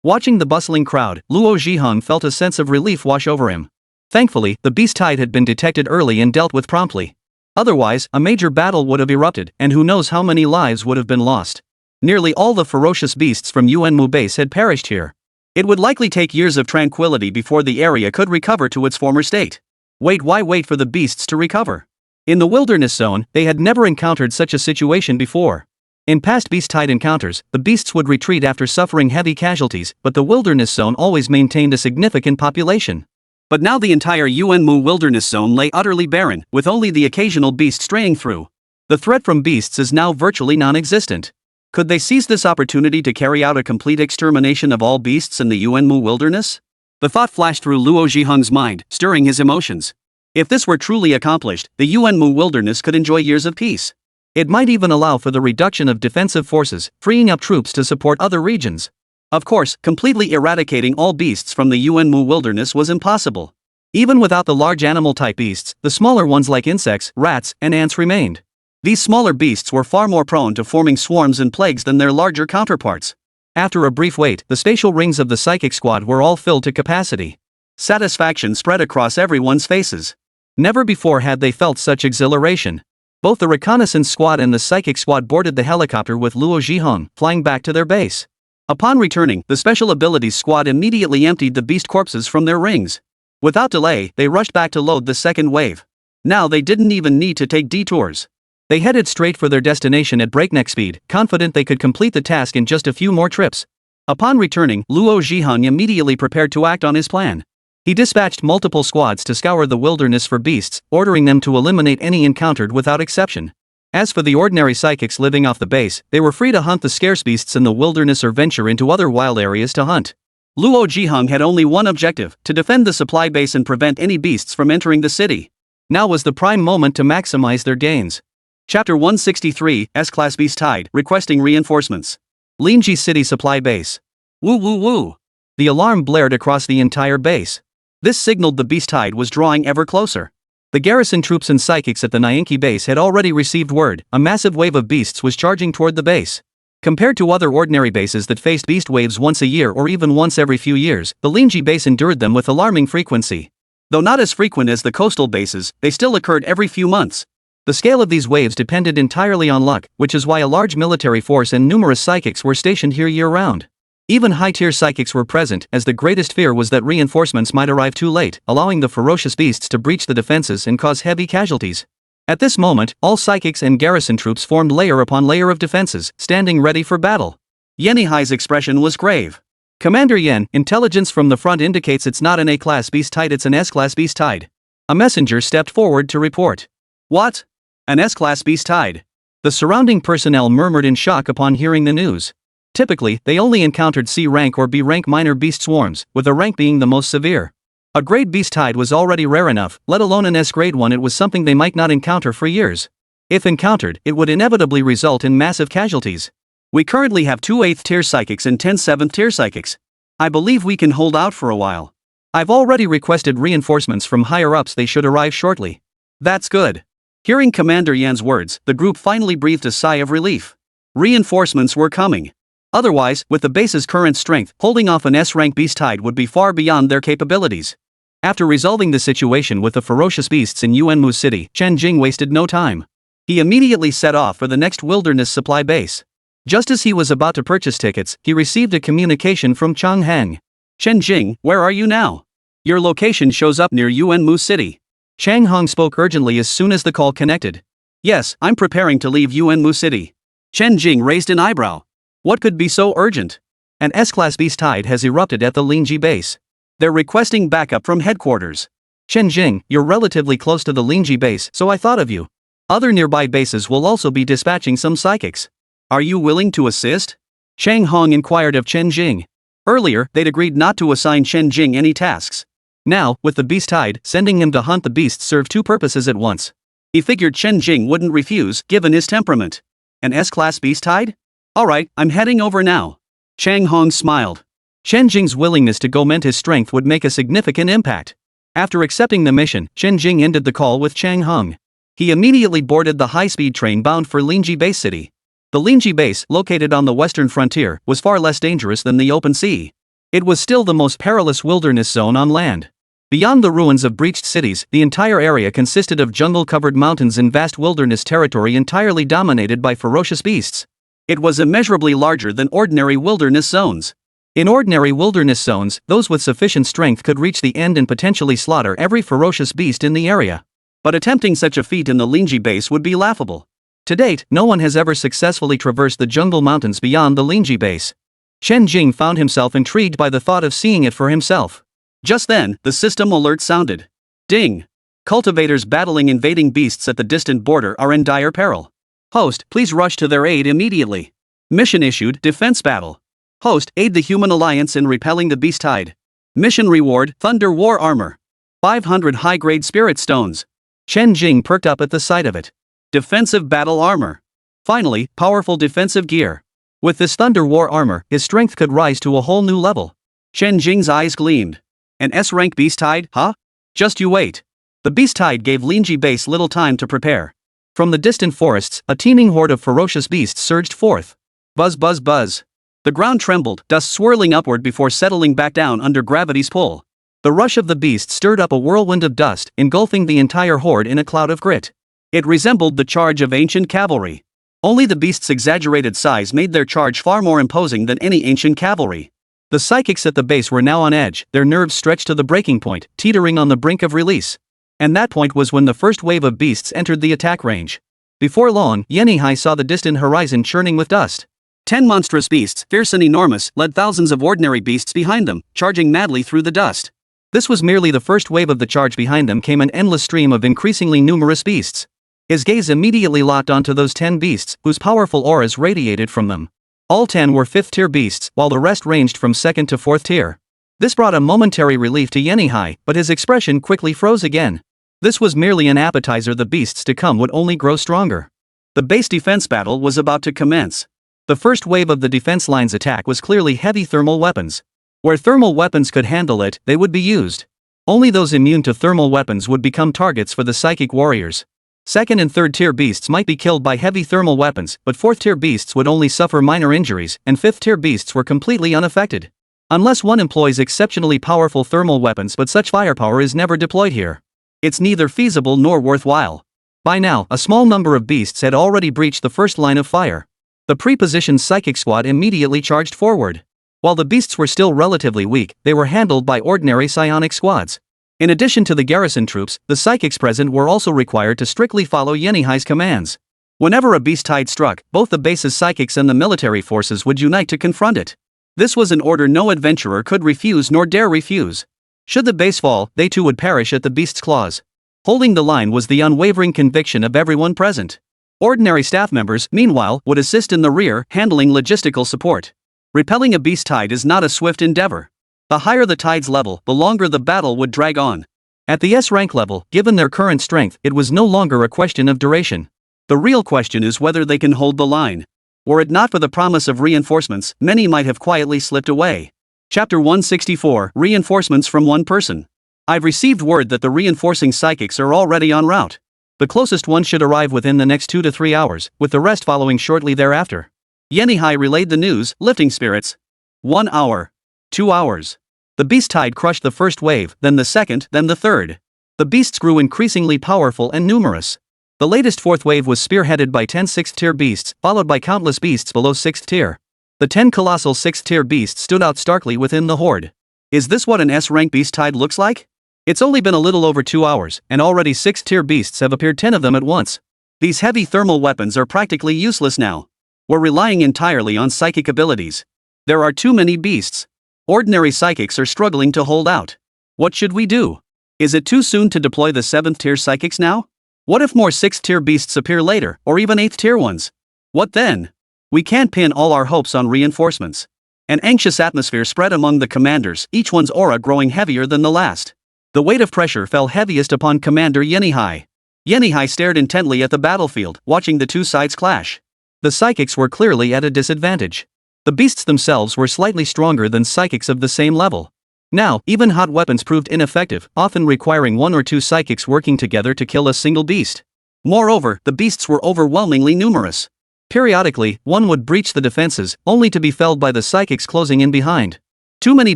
Watching the bustling crowd, Luo Zhiheng felt a sense of relief wash over him. Thankfully, the beast tide had been detected early and dealt with promptly. Otherwise, a major battle would have erupted, and who knows how many lives would have been lost. Nearly all the ferocious beasts from Yuanmu base had perished here. It would likely take years of tranquility before the area could recover to its former state. Why wait for the beasts to recover? In the wilderness zone, they had never encountered such a situation before. In past beast tide encounters, the beasts would retreat after suffering heavy casualties, but the wilderness zone always maintained a significant population. But now the entire Yuanmu wilderness zone lay utterly barren, with only the occasional beast straying through. The threat from beasts is now virtually non-existent. Could they seize this opportunity to carry out a complete extermination of all beasts in the Yuanmu wilderness? The thought flashed through Luo Zhiheng's mind, stirring his emotions. If this were truly accomplished, the Yuanmu wilderness could enjoy years of peace. It might even allow for the reduction of defensive forces, freeing up troops to support other regions. Of course, completely eradicating all beasts from the Yuanmu wilderness was impossible. Even without the large animal-type beasts, the smaller ones like insects, rats, and ants remained. These smaller beasts were far more prone to forming swarms and plagues than their larger counterparts. After a brief wait, the spatial rings of the psychic squad were all filled to capacity. Satisfaction spread across everyone's faces. Never before had they felt such exhilaration. Both the reconnaissance squad and the psychic squad boarded the helicopter with Luo Zhiheng, flying back to their base. Upon returning, the special abilities squad immediately emptied the beast corpses from their rings. Without delay, they rushed back to load the second wave. Now they didn't even need to take detours. They headed straight for their destination at breakneck speed, confident they could complete the task in just a few more trips. Upon returning, Luo Zhiheng immediately prepared to act on his plan. He dispatched multiple squads to scour the wilderness for beasts, ordering them to eliminate any encountered without exception. As for the ordinary psychics living off the base, they were free to hunt the scarce beasts in the wilderness or venture into other wild areas to hunt. Luo Zhiheng had only one objective, to defend the supply base and prevent any beasts from entering the city. Now was the prime moment to maximize their gains. Chapter 163, S-Class Beast Tide, requesting reinforcements. Linji City Supply Base. Woo woo woo. The alarm blared across the entire base. This signaled the beast tide was drawing ever closer. The garrison troops and psychics at the Nyanki base had already received word, a massive wave of beasts was charging toward the base. Compared to other ordinary bases that faced beast waves once a year or even once every few years, the Linji base endured them with alarming frequency. Though not as frequent as the coastal bases, they still occurred every few months. The scale of these waves depended entirely on luck, which is why a large military force and numerous psychics were stationed here year-round. Even high-tier psychics were present, as the greatest fear was that reinforcements might arrive too late, allowing the ferocious beasts to breach the defenses and cause heavy casualties. At this moment, all psychics and garrison troops formed layer upon layer of defenses, standing ready for battle. Yenihai's expression was grave. Commander Yen, intelligence from the front indicates it's not an A-class beast tide, it's an S-class beast tide. A messenger stepped forward to report. What? An S-class beast tide. The surrounding personnel murmured in shock upon hearing the news. Typically, they only encountered C-rank or B-rank minor beast swarms, with a rank being the most severe. A grade beast tide was already rare enough, let alone an S-grade one. It was something they might not encounter for years. If encountered, it would inevitably result in massive casualties. We currently have 2 8th tier psychics and 10 7th tier psychics. I believe we can hold out for a while. I've already requested reinforcements from higher-ups. They should arrive shortly. That's good. Hearing Commander Yan's words, the group finally breathed a sigh of relief. Reinforcements were coming. Otherwise, with the base's current strength, holding off an S-rank beast tide would be far beyond their capabilities. After resolving the situation with the ferocious beasts in Yuanmu City, Chen Jing wasted no time. He immediately set off for the next wilderness supply base. Just as he was about to purchase tickets, he received a communication from Changheng. Chen Jing, where are you now? Your location shows up near Yuanmu City. Changheng spoke urgently as soon as the call connected. Yes, I'm preparing to leave Yuanmu City. Chen Jing raised an eyebrow. What could be so urgent? An S-class beast tide has erupted at the Lingji base. They're requesting backup from headquarters. Chen Jing, you're relatively close to the Lingji base, so I thought of you. Other nearby bases will also be dispatching some psychics. Are you willing to assist? Shang Hong inquired of Chen Jing. Earlier, they'd agreed not to assign Chen Jing any tasks. Now, with the beast tide, sending him to hunt the beasts served two purposes at once. He figured Chen Jing wouldn't refuse, given his temperament. An S-class beast tide? Alright, I'm heading over now. Chang Hong smiled. Chen Jing's willingness to augment his strength would make a significant impact. After accepting the mission, Chen Jing ended the call with Chang Hong. He immediately boarded the high-speed train bound for Lingji Base City. The Lingji base, located on the western frontier, was far less dangerous than the open sea. It was still the most perilous wilderness zone on land. Beyond the ruins of breached cities, the entire area consisted of jungle-covered mountains and vast wilderness territory entirely dominated by ferocious beasts. It was immeasurably larger than ordinary wilderness zones. In ordinary wilderness zones, those with sufficient strength could reach the end and potentially slaughter every ferocious beast in the area. But attempting such a feat in the Lingji base would be laughable. To date, no one has ever successfully traversed the jungle mountains beyond the Lingji base. Chen Jing found himself intrigued by the thought of seeing it for himself. Just then, the system alert sounded. Ding! Cultivators battling invading beasts at the distant border are in dire peril. Host, please rush to their aid immediately. Mission issued, defense battle. Host, aid the human alliance in repelling the beast tide. Mission reward, thunder war armor. 500 high-grade spirit stones. Chen Jing perked up at the sight of it. Defensive battle armor. Finally, powerful defensive gear. With this thunder war armor, his strength could rise to a whole new level. Chen Jing's eyes gleamed. An S-rank beast tide, huh? Just you wait. The beast tide gave Lingji base little time to prepare. From the distant forests, a teeming horde of ferocious beasts surged forth. Buzz buzz buzz. The ground trembled, dust swirling upward before settling back down under gravity's pull. The rush of the beast stirred up a whirlwind of dust, engulfing the entire horde in a cloud of grit. It resembled the charge of ancient cavalry. Only the beast's exaggerated size made their charge far more imposing than any ancient cavalry. The psychics at the base were now on edge, their nerves stretched to the breaking point, teetering on the brink of release. And that point was when the first wave of beasts entered the attack range. Before long, Yenihai saw the distant horizon churning with dust. 10 monstrous beasts, fierce and enormous, led thousands of ordinary beasts behind them, charging madly through the dust. This was merely the first wave of the charge. Behind them came an endless stream of increasingly numerous beasts. His gaze immediately locked onto those 10 beasts, whose powerful auras radiated from them. All 10 were 5th tier beasts, while the rest ranged from 2nd to 4th tier. This brought a momentary relief to Yenihai, but his expression quickly froze again. This was merely an appetizer. The beasts to come would only grow stronger. The base defense battle was about to commence. The first wave of the defense line's attack was clearly heavy thermal weapons. Where thermal weapons could handle it, they would be used. Only those immune to thermal weapons would become targets for the psychic warriors. 2nd and 3rd tier beasts might be killed by heavy thermal weapons, but 4th tier beasts would only suffer minor injuries, and 5th tier beasts were completely unaffected. Unless one employs exceptionally powerful thermal weapons, but such firepower is never deployed here. It's neither feasible nor worthwhile. By now, a small number of beasts had already breached the first line of fire. The pre-positioned psychic squad immediately charged forward. While the beasts were still relatively weak, they were handled by ordinary psionic squads. In addition to the garrison troops, the psychics present were also required to strictly follow Yenihai's commands. Whenever a beast tide struck, both the base's psychics and the military forces would unite to confront it. This was an order no adventurer could refuse nor dare refuse. Should the base fall, they too would perish at the beast's claws. Holding the line was the unwavering conviction of everyone present. Ordinary staff members, meanwhile, would assist in the rear, handling logistical support. Repelling a beast tide is not a swift endeavor. The higher the tide's level, the longer the battle would drag on. At the S-rank level, given their current strength, it was no longer a question of duration. The real question is whether they can hold the line. Were it not for the promise of reinforcements, many might have quietly slipped away. Chapter 164, Reinforcements from one person. I've received word that the reinforcing psychics are already en route. The closest one should arrive within the next 2 to 3 hours, with the rest following shortly thereafter. Yenihai relayed the news, lifting spirits. 1 hour. 2 hours. The beast tide crushed the first wave, then the second, then the third. The beasts grew increasingly powerful and numerous. The latest fourth wave was spearheaded by 10 6th-tier beasts, followed by countless beasts below 6th tier. The 10 colossal 6th-tier beasts stood out starkly within the horde. Is this what an S-rank beast tide looks like? It's only been a little over 2 hours, and already 6th-tier beasts have appeared, 10 of them at once. These heavy thermal weapons are practically useless now. We're relying entirely on psychic abilities. There are too many beasts. Ordinary psychics are struggling to hold out. What should we do? Is it too soon to deploy the 7th-tier psychics now? What if more 6th-tier beasts appear later, or even 8th-tier ones? What then? We can't pin all our hopes on reinforcements. An anxious atmosphere spread among the commanders, each one's aura growing heavier than the last. The weight of pressure fell heaviest upon Commander Yenihai. Yenihai stared intently at the battlefield, watching the two sides clash. The psychics were clearly at a disadvantage. The beasts themselves were slightly stronger than psychics of the same level. Now, even hot weapons proved ineffective, often requiring 1 or 2 psychics working together to kill a single beast. Moreover, the beasts were overwhelmingly numerous. Periodically, one would breach the defenses, only to be felled by the psychics closing in behind. Too many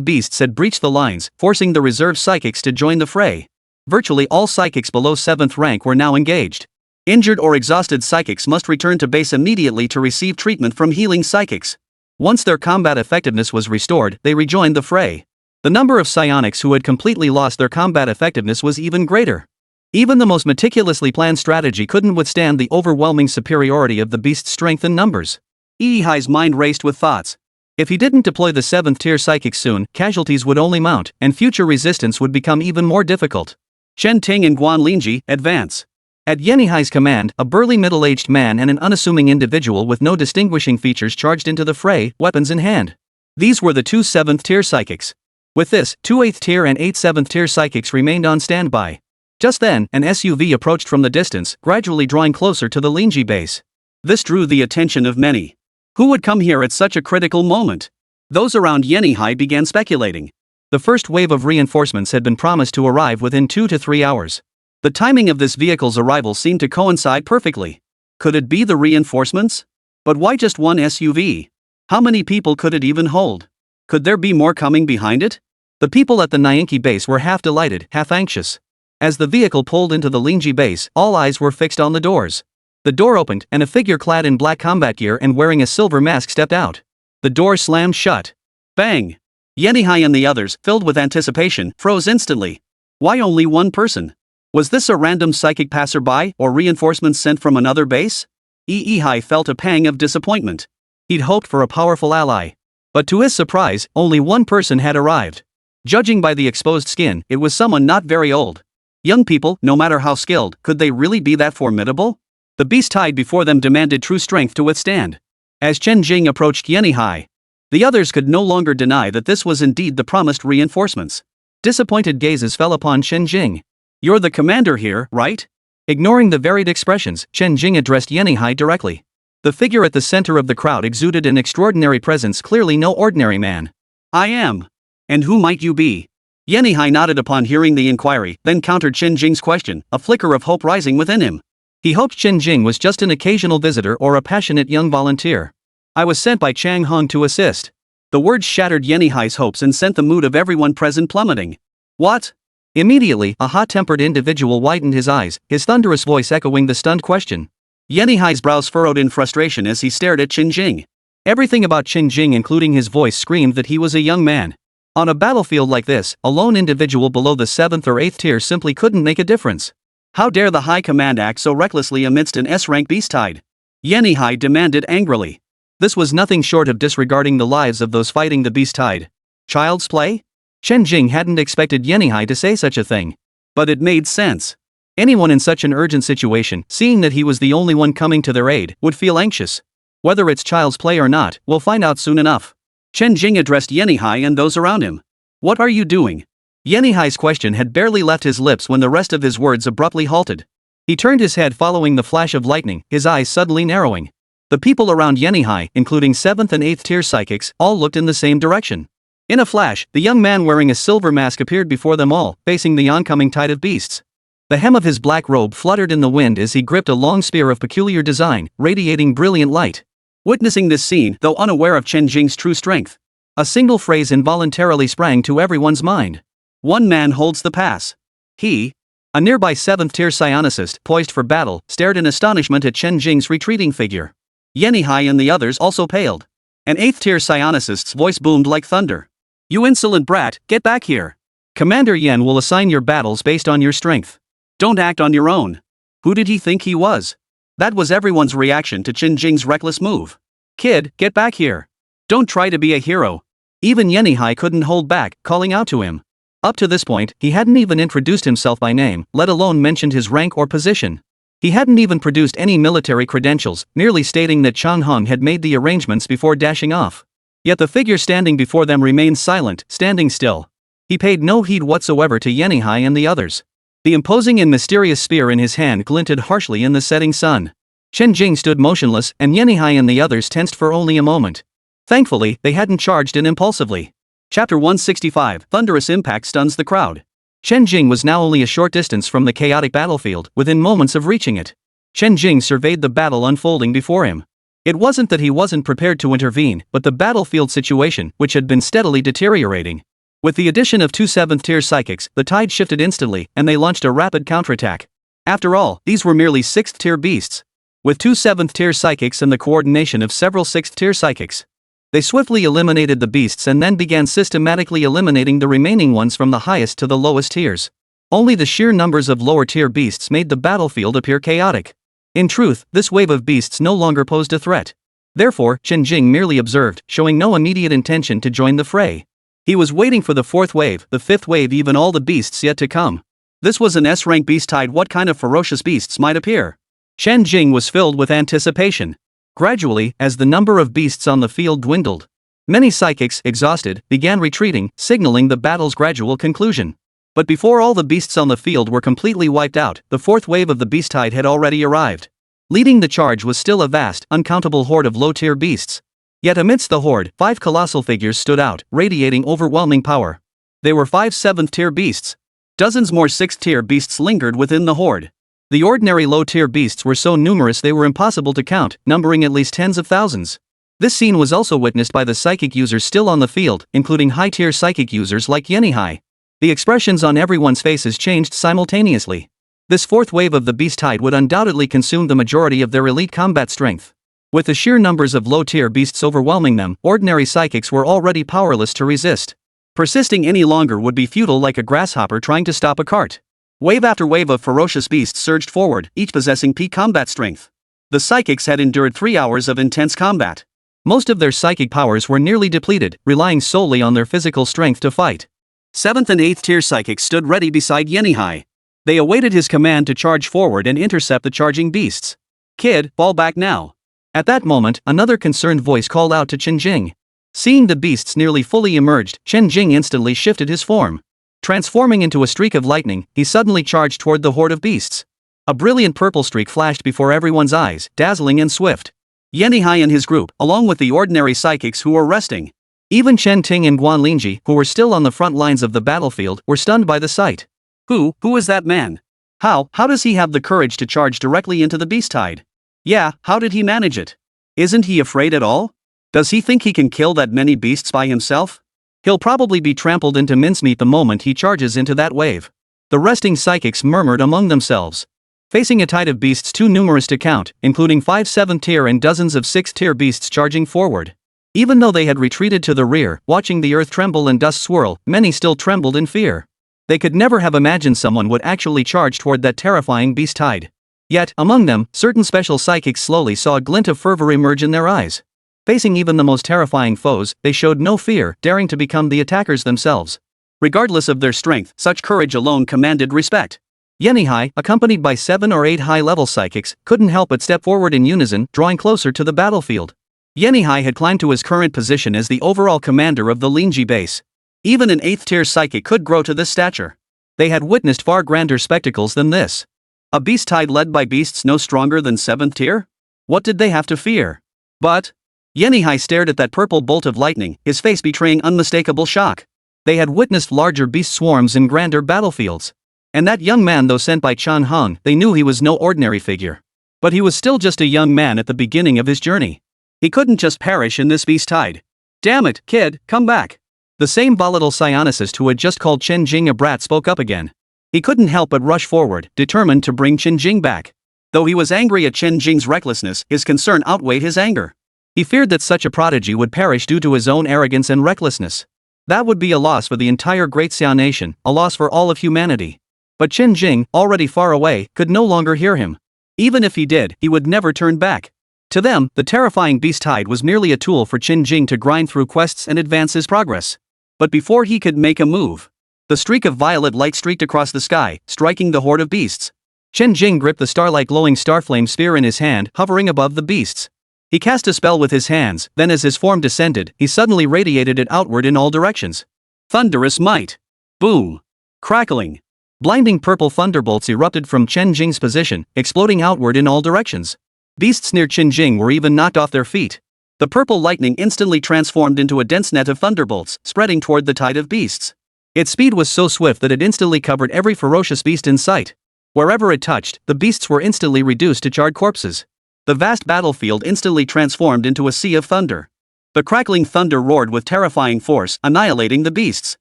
beasts had breached the lines, forcing the reserve psychics to join the fray. Virtually all psychics below 7th rank were now engaged. Injured or exhausted psychics must return to base immediately to receive treatment from healing psychics. Once their combat effectiveness was restored, they rejoined the fray. The number of psionics who had completely lost their combat effectiveness was even greater. Even the most meticulously planned strategy couldn't withstand the overwhelming superiority of the beast's strength and numbers. Yenihai's mind raced with thoughts. If he didn't deploy the 7th-tier psychics soon, casualties would only mount, and future resistance would become even more difficult. Chen Jing and Guan Lingji, advance. At Yenihai's command, a burly middle-aged man and an unassuming individual with no distinguishing features charged into the fray, weapons in hand. These were the 2 7th-tier psychics. With this, 2 8th-tier and 8 7th-tier psychics remained on standby. Just then, an SUV approached from the distance, gradually drawing closer to the Lingji base. This drew the attention of many. Who would come here at such a critical moment? Those around Yenihai began speculating. The first wave of reinforcements had been promised to arrive within 2 to 3 hours. The timing of this vehicle's arrival seemed to coincide perfectly. Could it be the reinforcements? But why just one SUV? How many people could it even hold? Could there be more coming behind it? The people at the Nyanki base were half delighted, half anxious. As the vehicle pulled into the Lingji base, all eyes were fixed on the doors. The door opened, and a figure clad in black combat gear and wearing a silver mask stepped out. The door slammed shut. Bang! Yenihai and the others, filled with anticipation, froze instantly. Why only one person? Was this a random psychic passerby, or reinforcements sent from another base? Yenihai felt a pang of disappointment. He'd hoped for a powerful ally. But to his surprise, only one person had arrived. Judging by the exposed skin, it was someone not very old. Young people, no matter how skilled, could they really be that formidable? The beast tide before them demanded true strength to withstand. As Chen Jing approached Yenihai, the others could no longer deny that this was indeed the promised reinforcements. Disappointed gazes fell upon Chen Jing. You're the commander here, right? Ignoring the varied expressions, Chen Jing addressed Yenihai directly. The figure at the center of the crowd exuded an extraordinary presence, clearly no ordinary man. I am. And who might you be? Yenihai nodded upon hearing the inquiry, then countered Chen Jing's question, a flicker of hope rising within him. He hoped Chen Jing was just an occasional visitor or a passionate young volunteer. I was sent by Chang Hong to assist. The words shattered Yenihai's hopes and sent the mood of everyone present plummeting. What? Immediately, a hot-tempered individual widened his eyes, his thunderous voice echoing the stunned question. Yenihai's brows furrowed in frustration as he stared at Chen Jing. Everything about Chen Jing, including his voice, screamed that he was a young man. On a battlefield like this, a lone individual below the 7th or 8th tier simply couldn't make a difference. How dare the High Command act so recklessly amidst an S-rank beast tide? Yenihai demanded angrily. This was nothing short of disregarding the lives of those fighting the beast tide. Child's play? Chen Jing hadn't expected Yenihai to say such a thing. But it made sense. Anyone in such an urgent situation, seeing that he was the only one coming to their aid, would feel anxious. Whether it's child's play or not, we'll find out soon enough. Chen Jing addressed Yenihai and those around him. What are you doing? Yenihai's question had barely left his lips when the rest of his words abruptly halted. He turned his head following the flash of lightning, his eyes suddenly narrowing. The people around Yenihai, including 7th and 8th tier psychics, all looked in the same direction. In a flash, the young man wearing a silver mask appeared before them all, facing the oncoming tide of beasts. The hem of his black robe fluttered in the wind as he gripped a long spear of peculiar design, radiating brilliant light. Witnessing this scene, though unaware of Chen Jing's true strength, a single phrase involuntarily sprang to everyone's mind. One man holds the pass. He, a nearby 7th tier psionicist, poised for battle, stared in astonishment at Chen Jing's retreating figure. Yenihai and the others also paled. An 8th tier psionicist's voice boomed like thunder. "You insolent brat, get back here. Commander Yen will assign your battles based on your strength. Don't act on your own." Who did he think he was? That was everyone's reaction to Chen Jing's reckless move. "Kid, get back here. Don't try to be a hero." Even Yenihai couldn't hold back, calling out to him. Up to this point, he hadn't even introduced himself by name, let alone mentioned his rank or position. He hadn't even produced any military credentials, merely stating that Chang Heng had made the arrangements before dashing off. Yet the figure standing before them remained silent, standing still. He paid no heed whatsoever to Yenihai and the others. The imposing and mysterious spear in his hand glinted harshly in the setting sun. Chen Jing stood motionless, and Yenihai and the others tensed for only a moment. Thankfully, they hadn't charged in impulsively. Chapter 165, Thunderous Impact Stuns the Crowd. Chen Jing was now only a short distance from the chaotic battlefield, within moments of reaching it. Chen Jing surveyed the battle unfolding before him. It wasn't that he wasn't prepared to intervene, but the battlefield situation, which had been steadily deteriorating. With the addition of 2 7th tier psychics, the tide shifted instantly, and they launched a rapid counterattack. After all, these were merely 6th tier beasts. With 2 7th tier psychics and the coordination of several 6th tier psychics, they swiftly eliminated the beasts and then began systematically eliminating the remaining ones from the highest to the lowest tiers. Only the sheer numbers of lower tier beasts made the battlefield appear chaotic. In truth, this wave of beasts no longer posed a threat. Therefore, Chen Jing merely observed, showing no immediate intention to join the fray. He was waiting for the 4th wave, the 5th wave, even all the beasts yet to come. This was an S-rank beast tide. What kind of ferocious beasts might appear? Chen Jing was filled with anticipation. Gradually, as the number of beasts on the field dwindled, many psychics, exhausted, began retreating, signaling the battle's gradual conclusion. But before all the beasts on the field were completely wiped out, the 4th wave of the beast tide had already arrived. Leading the charge was still a vast, uncountable horde of low-tier beasts. Yet amidst the horde, 5 colossal figures stood out, radiating overwhelming power. They were 5 7th tier beasts. Dozens more 6th tier beasts lingered within the horde. The ordinary low-tier beasts were so numerous they were impossible to count, numbering at least tens of thousands. This scene was also witnessed by the psychic users still on the field, including high-tier psychic users like Yenihai. The expressions on everyone's faces changed simultaneously. This 4th wave of the beast tide would undoubtedly consume the majority of their elite combat strength. With the sheer numbers of low-tier beasts overwhelming them, ordinary psychics were already powerless to resist. Persisting any longer would be futile, like a grasshopper trying to stop a cart. Wave after wave of ferocious beasts surged forward, each possessing peak combat strength. The psychics had endured 3 hours of intense combat. Most of their psychic powers were nearly depleted, relying solely on their physical strength to fight. 7th and 8th tier psychics stood ready beside Yenihai. They awaited his command to charge forward and intercept the charging beasts. "Kid, fall back now." At that moment, another concerned voice called out to Chen Jing. Seeing the beasts nearly fully emerged, Chen Jing instantly shifted his form. Transforming into a streak of lightning, he suddenly charged toward the horde of beasts. A brilliant purple streak flashed before everyone's eyes, dazzling and swift. Yenihai and his group, along with the ordinary psychics who were resting, even Chen Ting and Guan Lingji, who were still on the front lines of the battlefield, were stunned by the sight. Who is that man? How does he have the courage to charge directly into the beast tide? Yeah, how did he manage it? Isn't he afraid at all? Does he think he can kill that many beasts by himself? He'll probably be trampled into mincemeat the moment he charges into that wave. The resting psychics murmured among themselves. Facing a tide of beasts too numerous to count, including 5 7th tier and dozens of 6th tier beasts charging forward. Even though they had retreated to the rear, watching the earth tremble and dust swirl, many still trembled in fear. They could never have imagined someone would actually charge toward that terrifying beast tide. Yet, among them, certain special psychics slowly saw a glint of fervor emerge in their eyes. Facing even the most terrifying foes, they showed no fear, daring to become the attackers themselves. Regardless of their strength, such courage alone commanded respect. Yenihai, accompanied by 7 or 8 high-level psychics, couldn't help but step forward in unison, drawing closer to the battlefield. Yenihai had climbed to his current position as the overall commander of the Lingji base. Even an 8th-tier psychic could grow to this stature. They had witnessed far grander spectacles than this. A beast tide led by beasts no stronger than 7th tier? What did they have to fear? But Yenihai stared at that purple bolt of lightning, his face betraying unmistakable shock. They had witnessed larger beast swarms in grander battlefields. And that young man, though sent by Chan Hung, they knew he was no ordinary figure. But he was still just a young man at the beginning of his journey. He couldn't just perish in this beast tide. Damn it, kid, come back. The same volatile psionicist who had just called Chen Jing a brat spoke up again. He couldn't help but rush forward, determined to bring Chen Jing back. Though he was angry at Chen Jing's recklessness, his concern outweighed his anger. He feared that such a prodigy would perish due to his own arrogance and recklessness. That would be a loss for the entire Great Xiao nation, a loss for all of humanity. But Chen Jing, already far away, could no longer hear him. Even if he did, he would never turn back. To them, the terrifying beast tide was merely a tool for Chen Jing to grind through quests and advance his progress. But before he could make a move, the streak of violet light streaked across the sky, striking the horde of beasts. Chen Jing gripped the starlight glowing starflame spear in his hand, hovering above the beasts. He cast a spell with his hands, then as his form descended, he suddenly radiated it outward in all directions. Thunderous might. Boom. Crackling. Blinding purple thunderbolts erupted from Chen Jing's position, exploding outward in all directions. Beasts near Chen Jing were even knocked off their feet. The purple lightning instantly transformed into a dense net of thunderbolts, spreading toward the tide of beasts. Its speed was so swift that it instantly covered every ferocious beast in sight. Wherever it touched, the beasts were instantly reduced to charred corpses. The vast battlefield instantly transformed into a sea of thunder. The crackling thunder roared with terrifying force, annihilating the beasts.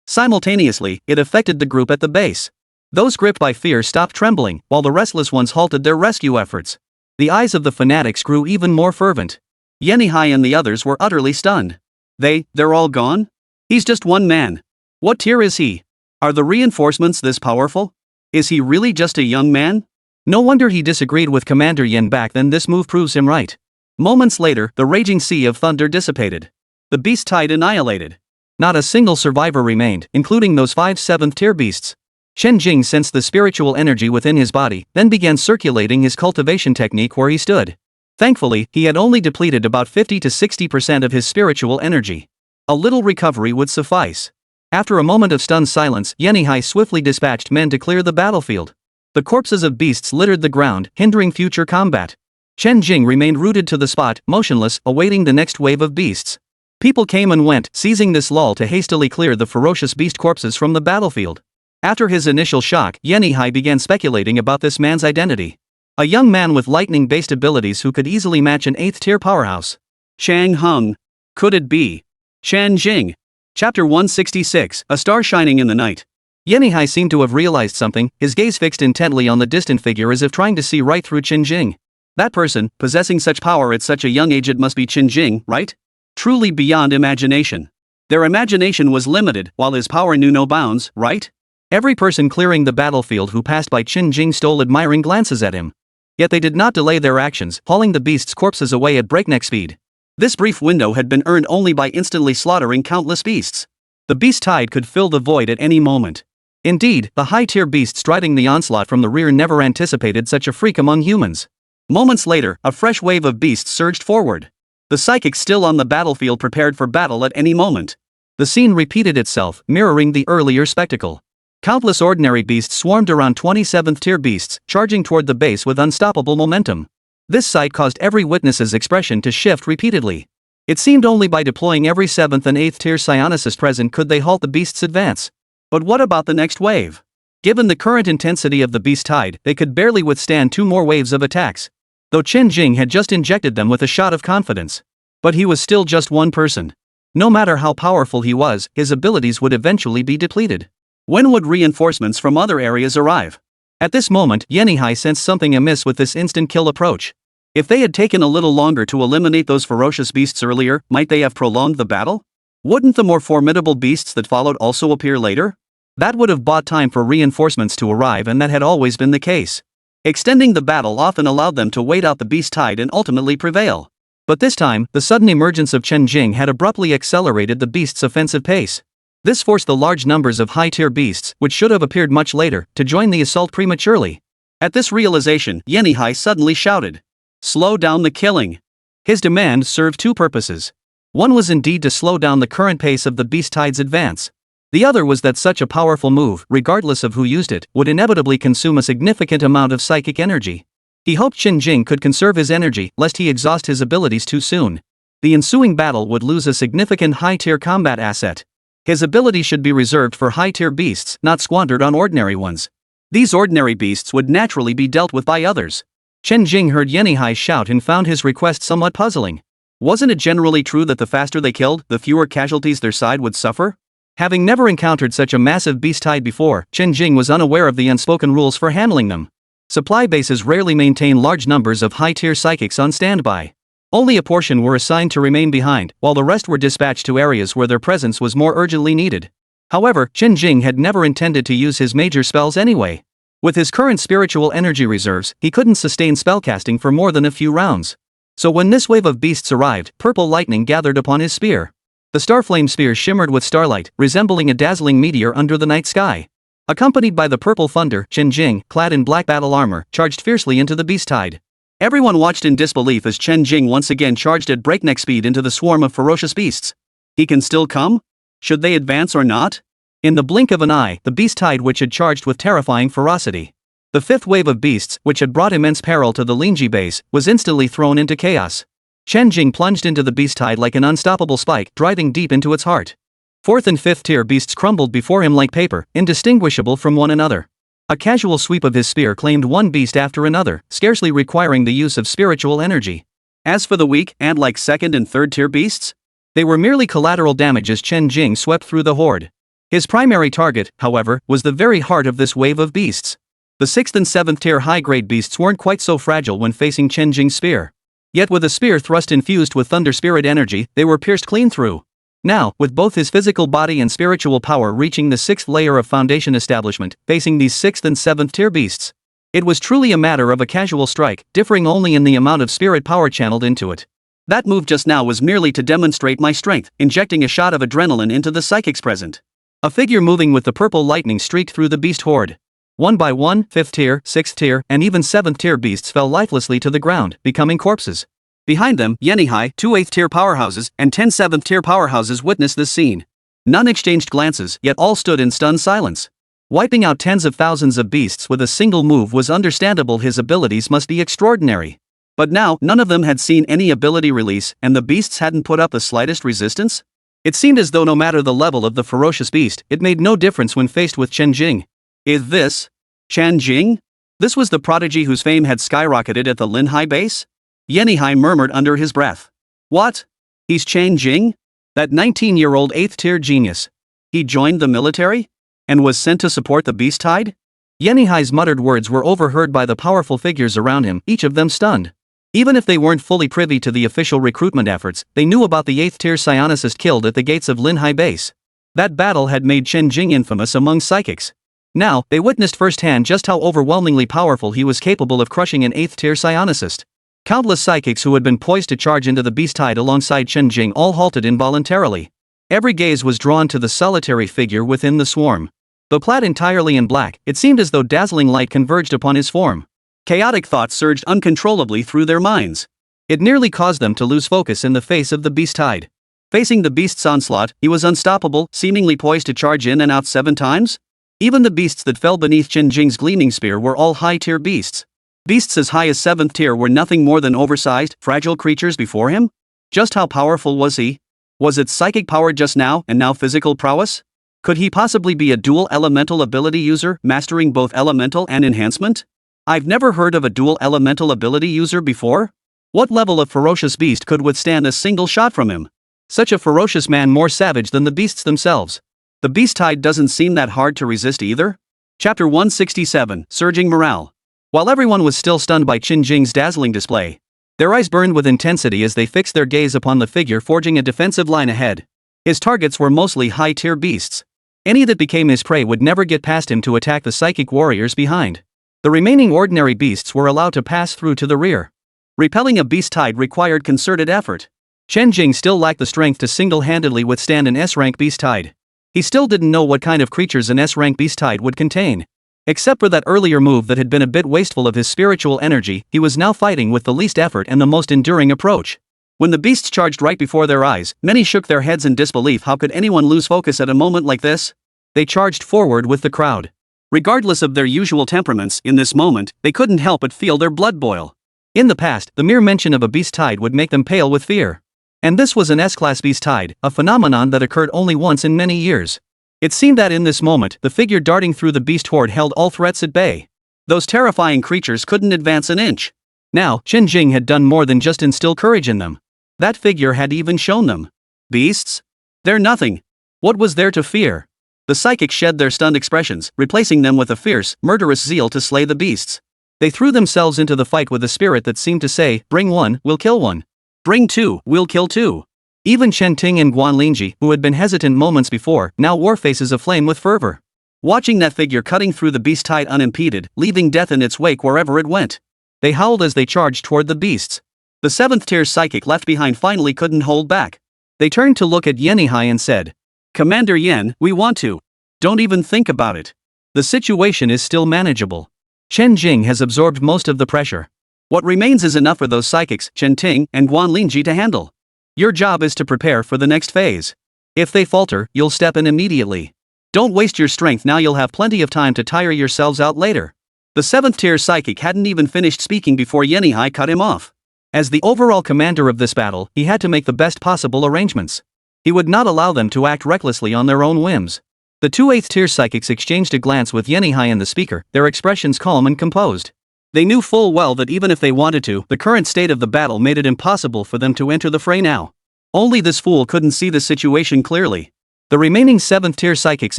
Simultaneously, it affected the group at the base. Those gripped by fear stopped trembling, while the restless ones halted their rescue efforts. The eyes of the fanatics grew even more fervent. Yenihai and the others were utterly stunned. They're all gone? He's just one man. What tier is he? Are the reinforcements this powerful? Is he really just a young man? No wonder he disagreed with Commander Yen back then. This move proves him right. Moments later, the raging sea of thunder dissipated. The beast tide annihilated. Not a single survivor remained, including those 5 7th-tier beasts. Chen Jing sensed the spiritual energy within his body, then began circulating his cultivation technique where he stood. Thankfully, he had only depleted about 50 to 60% of his spiritual energy. A little recovery would suffice. After a moment of stunned silence, Yenihai swiftly dispatched men to clear the battlefield. The corpses of beasts littered the ground, hindering future combat. Chen Jing remained rooted to the spot, motionless, awaiting the next wave of beasts. People came and went, seizing this lull to hastily clear the ferocious beast corpses from the battlefield. After his initial shock, Yenihai began speculating about this man's identity. A young man with lightning-based abilities who could easily match an 8th-tier powerhouse. Chang Hung. Could it be Chen Jing? Chapter 166, A Star Shining in the Night. Yenihai seemed to have realized something, his gaze fixed intently on the distant figure as if trying to see right through Chen Jing. That person, possessing such power at such a young age, it must be Chen Jing, right? Truly beyond imagination. Their imagination was limited, while his power knew no bounds, right? Every person clearing the battlefield who passed by Chen Jing stole admiring glances at him. Yet they did not delay their actions, hauling the beasts' corpses away at breakneck speed. This brief window had been earned only by instantly slaughtering countless beasts. The beast tide could fill the void at any moment. Indeed, the high-tier beast striding the onslaught from the rear never anticipated such a freak among humans. Moments later, a fresh wave of beasts surged forward. The psychics still on the battlefield prepared for battle at any moment. The scene repeated itself, mirroring the earlier spectacle. Countless ordinary beasts swarmed around 27th-tier beasts, charging toward the base with unstoppable momentum. This sight caused every witness's expression to shift repeatedly. It seemed only by deploying every 7th and 8th-tier psionicist present could they halt the beast's advance. But what about the next wave? Given the current intensity of the beast tide, they could barely withstand 2 more waves of attacks. Though Chen Jing had just injected them with a shot of confidence. But he was still just one person. No matter how powerful he was, his abilities would eventually be depleted. When would reinforcements from other areas arrive? At this moment, Yenihai sensed something amiss with this instant kill approach. If they had taken a little longer to eliminate those ferocious beasts earlier, might they have prolonged the battle? Wouldn't the more formidable beasts that followed also appear later? That would have bought time for reinforcements to arrive, and that had always been the case. Extending the battle often allowed them to wait out the beast tide and ultimately prevail. But this time, the sudden emergence of Chen Jing had abruptly accelerated the beast's offensive pace. This forced the large numbers of high-tier beasts, which should have appeared much later, to join the assault prematurely. At this realization, Yenihai suddenly shouted, "Slow down the killing!" His demand served 2 purposes. One was indeed to slow down the current pace of the beast tide's advance. The other was that such a powerful move, regardless of who used it, would inevitably consume a significant amount of psychic energy. He hoped Chen Jing could conserve his energy lest he exhaust his abilities too soon. The ensuing battle would lose a significant high-tier combat asset. His ability should be reserved for high-tier beasts, not squandered on ordinary ones. These ordinary beasts would naturally be dealt with by others. Chen Jing heard Yanihai shout and found his request somewhat puzzling. Wasn't it generally true that the faster they killed, the fewer casualties their side would suffer? Having never encountered such a massive beast tide before, Chen Jing was unaware of the unspoken rules for handling them. Supply bases rarely maintain large numbers of high-tier psychics on standby. Only a portion were assigned to remain behind, while the rest were dispatched to areas where their presence was more urgently needed. However, Chen Jing had never intended to use his major spells anyway. With his current spiritual energy reserves, he couldn't sustain spellcasting for more than a few rounds. So when this wave of beasts arrived, purple lightning gathered upon his spear. The starflame spear shimmered with starlight, resembling a dazzling meteor under the night sky. Accompanied by the purple thunder, Chen Jing, clad in black battle armor, charged fiercely into the beast tide. Everyone watched in disbelief as Chen Jing once again charged at breakneck speed into the swarm of ferocious beasts. He can still come? Should they advance or not? In the blink of an eye, the beast tide which had charged with terrifying ferocity. The fifth wave of beasts, which had brought immense peril to the Lingji base, was instantly thrown into chaos. Chen Jing plunged into the beast tide like an unstoppable spike, driving deep into its heart. Fourth and fifth tier beasts crumbled before him like paper, indistinguishable from one another. A casual sweep of his spear claimed one beast after another, scarcely requiring the use of spiritual energy. As for the weak, ant-like second and third tier beasts, they were merely collateral damage as Chen Jing swept through the horde. His primary target, however, was the very heart of this wave of beasts. The sixth and seventh tier high-grade beasts weren't quite so fragile when facing Chen Jing's spear. Yet with a spear thrust infused with thunder spirit energy, they were pierced clean through. Now, with both his physical body and spiritual power reaching the sixth layer of foundation establishment, facing these sixth and seventh tier beasts, it was truly a matter of a casual strike, differing only in the amount of spirit power channeled into it. That move just now was merely to demonstrate my strength, injecting a shot of adrenaline into the psychics present. A figure moving with the purple lightning streaked through the beast horde. One by one, 5th tier, 6th tier, and even 7th tier beasts fell lifelessly to the ground, becoming corpses. Behind them, Yanihai, 2 8th tier powerhouses, and 10 7th tier powerhouses witnessed this scene. None exchanged glances, yet all stood in stunned silence. Wiping out tens of thousands of beasts with a single move was understandable. His abilities must be extraordinary. But now, none of them had seen any ability release, and the beasts hadn't put up the slightest resistance? It seemed as though no matter the level of the ferocious beast, it made no difference when faced with Chen Jing. Is this Chen Jing? This was the prodigy whose fame had skyrocketed at the Linhai base? Yanihai murmured under his breath. What? He's Chen Jing? That 19-year-old 8th tier genius. He joined the military? And was sent to support the beast tide? Yanihai's muttered words were overheard by the powerful figures around him, each of them stunned. Even if they weren't fully privy to the official recruitment efforts, they knew about the 8th tier psionicist killed at the gates of Linhai base. That battle had made Chen Jing infamous among psychics. Now, they witnessed firsthand just how overwhelmingly powerful he was capable of crushing an 8th tier psionicist. Countless psychics who had been poised to charge into the beast tide alongside Chen Jing all halted involuntarily. Every gaze was drawn to the solitary figure within the swarm. Though clad entirely in black, it seemed as though dazzling light converged upon his form. Chaotic thoughts surged uncontrollably through their minds. It nearly caused them to lose focus in the face of the beast tide. Facing the beast's onslaught, he was unstoppable, seemingly poised to charge in and out 7 times? Even the beasts that fell beneath Chen Jing's gleaming spear were all high-tier beasts. Beasts as high as 7th tier were nothing more than oversized, fragile creatures before him? Just how powerful was he? Was it psychic power just now, and now physical prowess? Could he possibly be a dual elemental ability user, mastering both elemental and enhancement? I've never heard of a dual elemental ability user before. What level of ferocious beast could withstand a single shot from him? Such a ferocious man, more savage than the beasts themselves. The beast tide doesn't seem that hard to resist either. Chapter 167, Surging Morale. While everyone was still stunned by Chen Jing's dazzling display, their eyes burned with intensity as they fixed their gaze upon the figure forging a defensive line ahead. His targets were mostly high-tier beasts. Any that became his prey would never get past him to attack the psychic warriors behind. The remaining ordinary beasts were allowed to pass through to the rear. Repelling a beast tide required concerted effort. Chen Jing still lacked the strength to single-handedly withstand an S-rank beast tide. He still didn't know what kind of creatures an S-rank beast tide would contain. Except for that earlier move that had been a bit wasteful of his spiritual energy, he was now fighting with the least effort and the most enduring approach. When the beasts charged right before their eyes, many shook their heads in disbelief. How could anyone lose focus at a moment like this? They charged forward with the crowd. Regardless of their usual temperaments, in this moment, they couldn't help but feel their blood boil. In the past, the mere mention of a beast tide would make them pale with fear. And this was an S-class beast tide, a phenomenon that occurred only once in many years. It seemed that in this moment, the figure darting through the beast horde held all threats at bay. Those terrifying creatures couldn't advance an inch. Now, Chen Jing had done more than just instill courage in them. That figure had even shown them. Beasts? They're nothing. What was there to fear? The psychics shed their stunned expressions, replacing them with a fierce, murderous zeal to slay the beasts. They threw themselves into the fight with a spirit that seemed to say, bring one, we'll kill one. Bring two, we'll kill two. Even Chen Jing and Guanlingji, who had been hesitant moments before, now wore faces aflame with fervor. Watching that figure cutting through the beast tide unimpeded, leaving death in its wake wherever it went. They howled as they charged toward the beasts. The 7th tier psychic left behind finally couldn't hold back. They turned to look at Yenihai and said, Commander Yen, we want to. Don't even think about it. The situation is still manageable. Chen Jing has absorbed most of the pressure. What remains is enough for those psychics, Chen Jing and Guanlingji, to handle. Your job is to prepare for the next phase. If they falter, you'll step in immediately. Don't waste your strength now, you'll have plenty of time to tire yourselves out later. The 7th tier psychic hadn't even finished speaking before Yenihai cut him off. As the overall commander of this battle, he had to make the best possible arrangements. He would not allow them to act recklessly on their own whims. The 2 8th tier psychics exchanged a glance with Yenihai and the speaker, their expressions calm and composed. They knew full well that even if they wanted to, the current state of the battle made it impossible for them to enter the fray now. Only this fool couldn't see the situation clearly. The remaining 7th tier psychics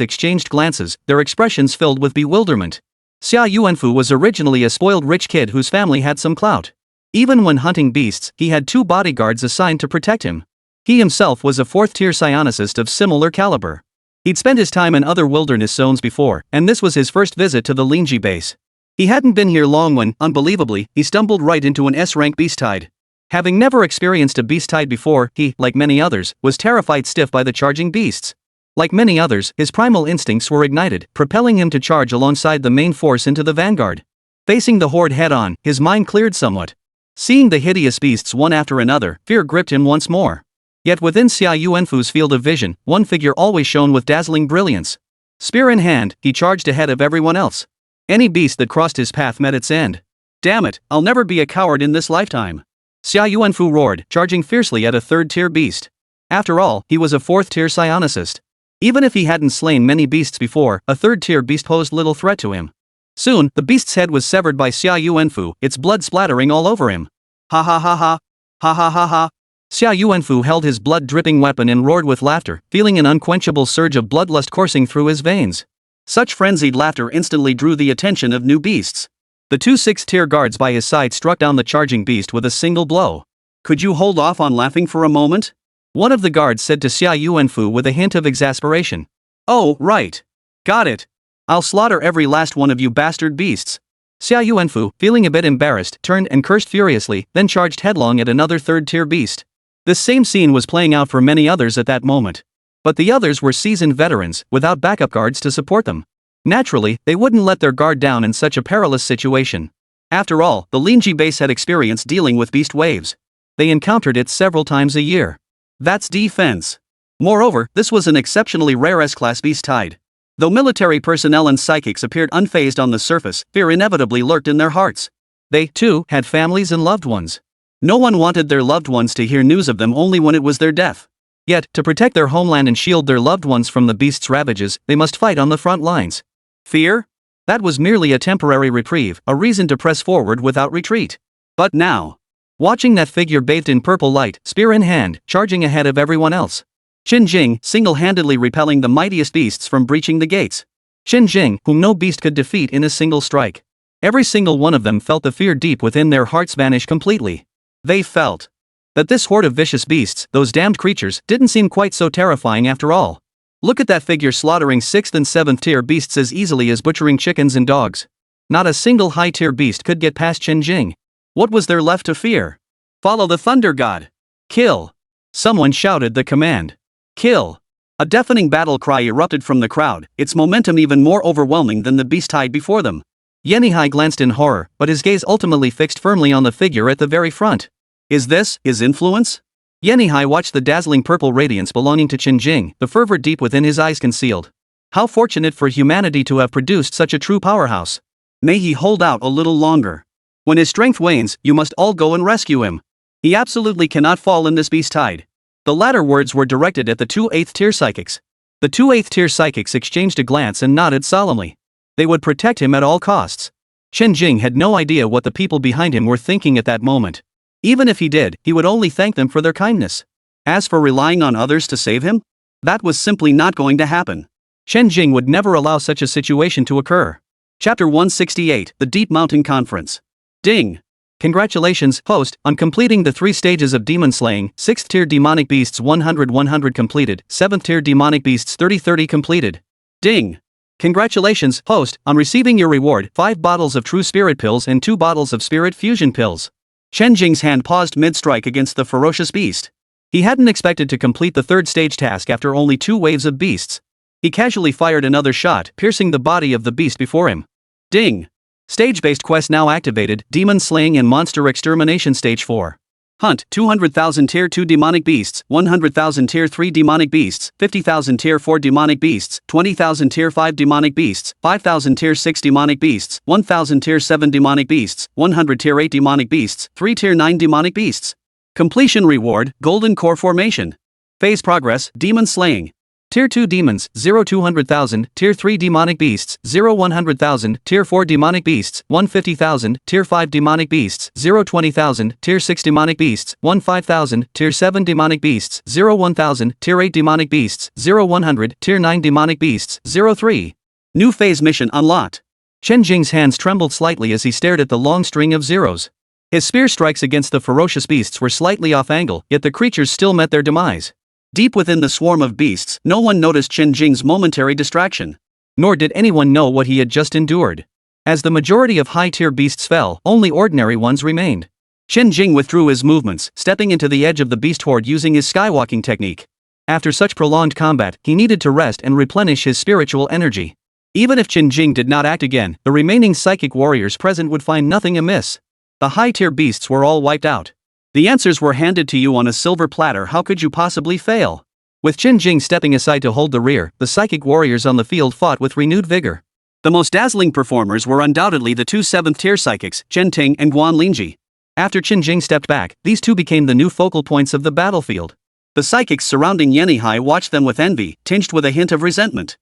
exchanged glances, their expressions filled with bewilderment. Xia Yuanfu was originally a spoiled rich kid whose family had some clout. Even when hunting beasts, he had 2 bodyguards assigned to protect him. He himself was a 4th tier psionicist of similar caliber. He'd spent his time in other wilderness zones before, and this was his first visit to the Lingji base. He hadn't been here long when, unbelievably, he stumbled right into an S-rank beast tide. Having never experienced a beast tide before, he, like many others, was terrified stiff by the charging beasts. Like many others, his primal instincts were ignited, propelling him to charge alongside the main force into the vanguard. Facing the horde head-on, his mind cleared somewhat. Seeing the hideous beasts one after another, fear gripped him once more. Yet within Xia Yuanfu's field of vision, one figure always shone with dazzling brilliance. Spear in hand, he charged ahead of everyone else. Any beast that crossed his path met its end. Damn it, I'll never be a coward in this lifetime. Xia Yuanfu roared, charging fiercely at a 3rd tier beast. After all, he was a 4th tier psionicist. Even if he hadn't slain many beasts before, a 3rd tier beast posed little threat to him. Soon, the beast's head was severed by Xia Yuanfu, its blood splattering all over him. Ha ha ha ha. Ha ha ha ha. Xia Yuanfu held his blood-dripping weapon and roared with laughter, feeling an unquenchable surge of bloodlust coursing through his veins. Such frenzied laughter instantly drew the attention of new beasts. The 2 6th tier guards by his side struck down the charging beast with a single blow. Could you hold off on laughing for a moment? One of the guards said to Xia Yuanfu with a hint of exasperation. Oh, right. Got it. I'll slaughter every last one of you bastard beasts. Xia Yuanfu, feeling a bit embarrassed, turned and cursed furiously, then charged headlong at another 3rd tier beast. This same scene was playing out for many others at that moment. But the others were seasoned veterans, without backup guards to support them. Naturally, they wouldn't let their guard down in such a perilous situation. After all, the Lingji base had experience dealing with beast waves. They encountered it several times a year. That's defense. Moreover, this was an exceptionally rare S-class beast tide. Though military personnel and psychics appeared unfazed on the surface, fear inevitably lurked in their hearts. They, too, had families and loved ones. No one wanted their loved ones to hear news of them only when it was their death. Yet, to protect their homeland and shield their loved ones from the beast's ravages, they must fight on the front lines. Fear? That was merely a temporary reprieve, a reason to press forward without retreat. But now, watching that figure bathed in purple light, spear in hand, charging ahead of everyone else. Chen Jing, single-handedly repelling the mightiest beasts from breaching the gates. Chen Jing, whom no beast could defeat in a single strike. Every single one of them felt the fear deep within their hearts vanish completely. They felt that this horde of vicious beasts, those damned creatures, didn't seem quite so terrifying after all. Look at that figure slaughtering 6th and 7th tier beasts as easily as butchering chickens and dogs. Not a single high-tier beast could get past Chen Jing. What was there left to fear? Follow the thunder god. Kill. Someone shouted the command. Kill. A deafening battle cry erupted from the crowd, its momentum even more overwhelming than the beast tide before them. Yenihai glanced in horror, but his gaze ultimately fixed firmly on the figure at the very front. Is this his influence? Yenihai watched the dazzling purple radiance belonging to Chen Jing, the fervor deep within his eyes concealed. How fortunate for humanity to have produced such a true powerhouse. May he hold out a little longer. When his strength wanes, you must all go and rescue him. He absolutely cannot fall in this beast tide. The latter words were directed at the two 8th tier psychics. The two 8th tier psychics exchanged a glance and nodded solemnly. They would protect him at all costs. Chen Jing had no idea what the people behind him were thinking at that moment. Even if he did, he would only thank them for their kindness. As for relying on others to save him, that was simply not going to happen. Chen Jing would never allow such a situation to occur. Chapter 168, The Deep Mountain Conference. Ding! Congratulations, host, on completing the 3 stages of demon slaying. 6th tier demonic beasts 100 completed, 7th tier demonic beasts 30 completed. Ding! Congratulations, host, on receiving your reward, 5 bottles of true spirit pills and 2 bottles of spirit fusion pills. Chen Jing's hand paused mid-strike against the ferocious beast. He hadn't expected to complete the 3rd stage task after only 2 waves of beasts. He casually fired another shot, piercing the body of the beast before him. Ding! Stage-based quest now activated, Demon Slaying and Monster Extermination Stage 4. Hunt 200,000 Tier 2 Demonic Beasts, 100,000 Tier 3 Demonic Beasts, 50,000 Tier 4 Demonic Beasts, 20,000 Tier 5 Demonic Beasts, 5,000 Tier 6 Demonic Beasts, 1,000 Tier 7 Demonic Beasts, 100 Tier 8 Demonic Beasts, 3 Tier 9 Demonic Beasts. Completion reward, Golden Core Formation. Phase progress, Demon Slaying. Tier 2 Demons, 0 200,000, Tier 3 Demonic Beasts, 0 100,000, Tier 4 Demonic Beasts, 150,000, Tier 5 Demonic Beasts, 0 20,000, Tier 6 Demonic Beasts, 1 5,000, Tier 7 Demonic Beasts, 0 1,000, Tier 8 Demonic Beasts, 0 100, Tier 9 Demonic Beasts, 0 3. New phase mission unlocked. Chen Jing's hands trembled slightly as he stared at the long string of zeros. His spear strikes against the ferocious beasts were slightly off angle, yet the creatures still met their demise. Deep within the swarm of beasts, no one noticed Chen Jing's momentary distraction. Nor did anyone know what he had just endured. As the majority of high-tier beasts fell, only ordinary ones remained. Chen Jing withdrew his movements, stepping into the edge of the beast horde using his skywalking technique. After such prolonged combat, he needed to rest and replenish his spiritual energy. Even if Chen Jing did not act again, the remaining psychic warriors present would find nothing amiss. The high-tier beasts were all wiped out. The answers were handed to you on a silver platter. How could you possibly fail? With Chen Jing stepping aside to hold the rear, the psychic warriors on the field fought with renewed vigor. The most dazzling performers were undoubtedly the two 7th-tier psychics, Chen Ting and Guan Lingji. After Chen Jing stepped back, these two became the new focal points of the battlefield. The psychics surrounding Yanihai watched them with envy, tinged with a hint of resentment.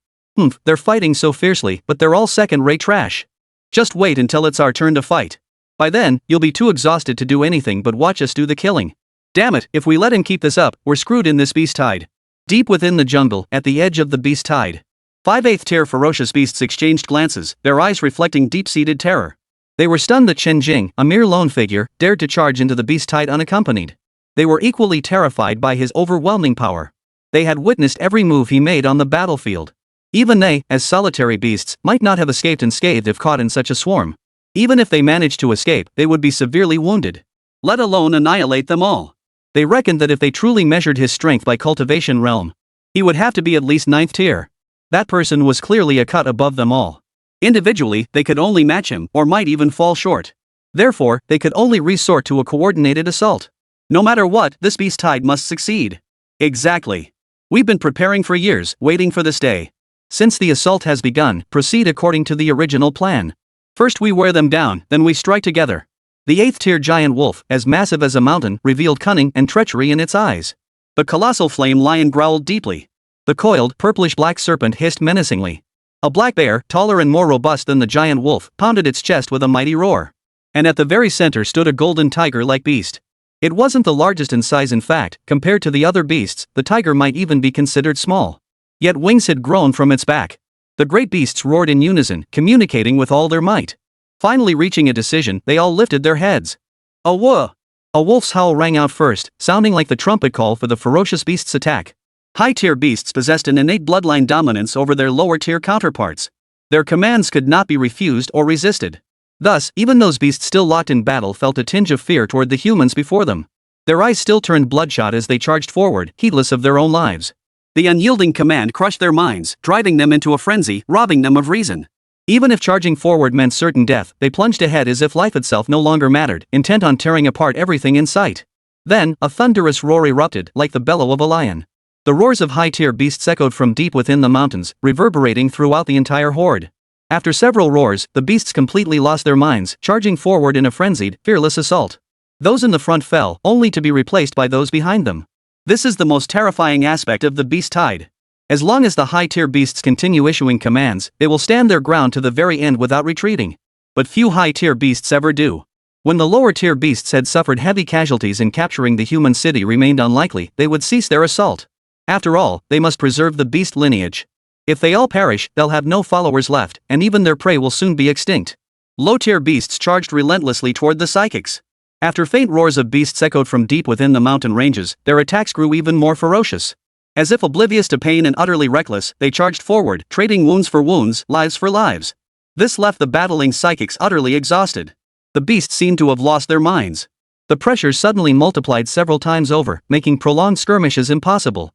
They're fighting so fiercely, but they're all second-rate trash. Just wait until it's our turn to fight. By then, you'll be too exhausted to do anything but watch us do the killing. Damn it, if we let him keep this up, we're screwed in this beast tide. Deep within the jungle, at the edge of the beast tide, 5 8th-tier ferocious beasts exchanged glances, their eyes reflecting deep-seated terror. They were stunned that Chen Jing, a mere lone figure, dared to charge into the beast tide unaccompanied. They were equally terrified by his overwhelming power. They had witnessed every move he made on the battlefield. Even they, as solitary beasts, might not have escaped unscathed if caught in such a swarm. Even if they managed to escape, they would be severely wounded. Let alone annihilate them all. They reckoned that if they truly measured his strength by cultivation realm, he would have to be at least 9th tier. That person was clearly a cut above them all. Individually, they could only match him, or might even fall short. Therefore, they could only resort to a coordinated assault. No matter what, this beast tide must succeed. Exactly. We've been preparing for years, waiting for this day. Since the assault has begun, proceed according to the original plan. First we wear them down, then we strike together. The 8th-tier giant wolf, as massive as a mountain, revealed cunning and treachery in its eyes. The colossal flame lion growled deeply. The coiled, purplish-black serpent hissed menacingly. A black bear, taller and more robust than the giant wolf, pounded its chest with a mighty roar. And at the very center stood a golden tiger-like beast. It wasn't the largest in size. In fact, compared to the other beasts, the tiger might even be considered small. Yet wings had grown from its back. The great beasts roared in unison, communicating with all their might. Finally reaching a decision, they all lifted their heads. A whoa! A wolf's howl rang out first, sounding like the trumpet call for the ferocious beast's attack. High-tier beasts possessed an innate bloodline dominance over their lower-tier counterparts. Their commands could not be refused or resisted. Thus, even those beasts still locked in battle felt a tinge of fear toward the humans before them. Their eyes still turned bloodshot as they charged forward, heedless of their own lives. The unyielding command crushed their minds, driving them into a frenzy, robbing them of reason. Even if charging forward meant certain death, they plunged ahead as if life itself no longer mattered, intent on tearing apart everything in sight. Then, a thunderous roar erupted, like the bellow of a lion. The roars of high-tier beasts echoed from deep within the mountains, reverberating throughout the entire horde. After several roars, the beasts completely lost their minds, charging forward in a frenzied, fearless assault. Those in the front fell, only to be replaced by those behind them. This is the most terrifying aspect of the beast tide. As long as the high-tier beasts continue issuing commands, they will stand their ground to the very end without retreating. But few high-tier beasts ever do. When the lower-tier beasts had suffered heavy casualties and capturing the human city remained unlikely, they would cease their assault. After all, they must preserve the beast lineage. If they all perish, they'll have no followers left, and even their prey will soon be extinct. Low-tier beasts charged relentlessly toward the psychics. After faint roars of beasts echoed from deep within the mountain ranges, their attacks grew even more ferocious. As if oblivious to pain and utterly reckless, they charged forward, trading wounds for wounds, lives for lives. This left the battling psychics utterly exhausted. The beasts seemed to have lost their minds. The pressure suddenly multiplied several times over, making prolonged skirmishes impossible.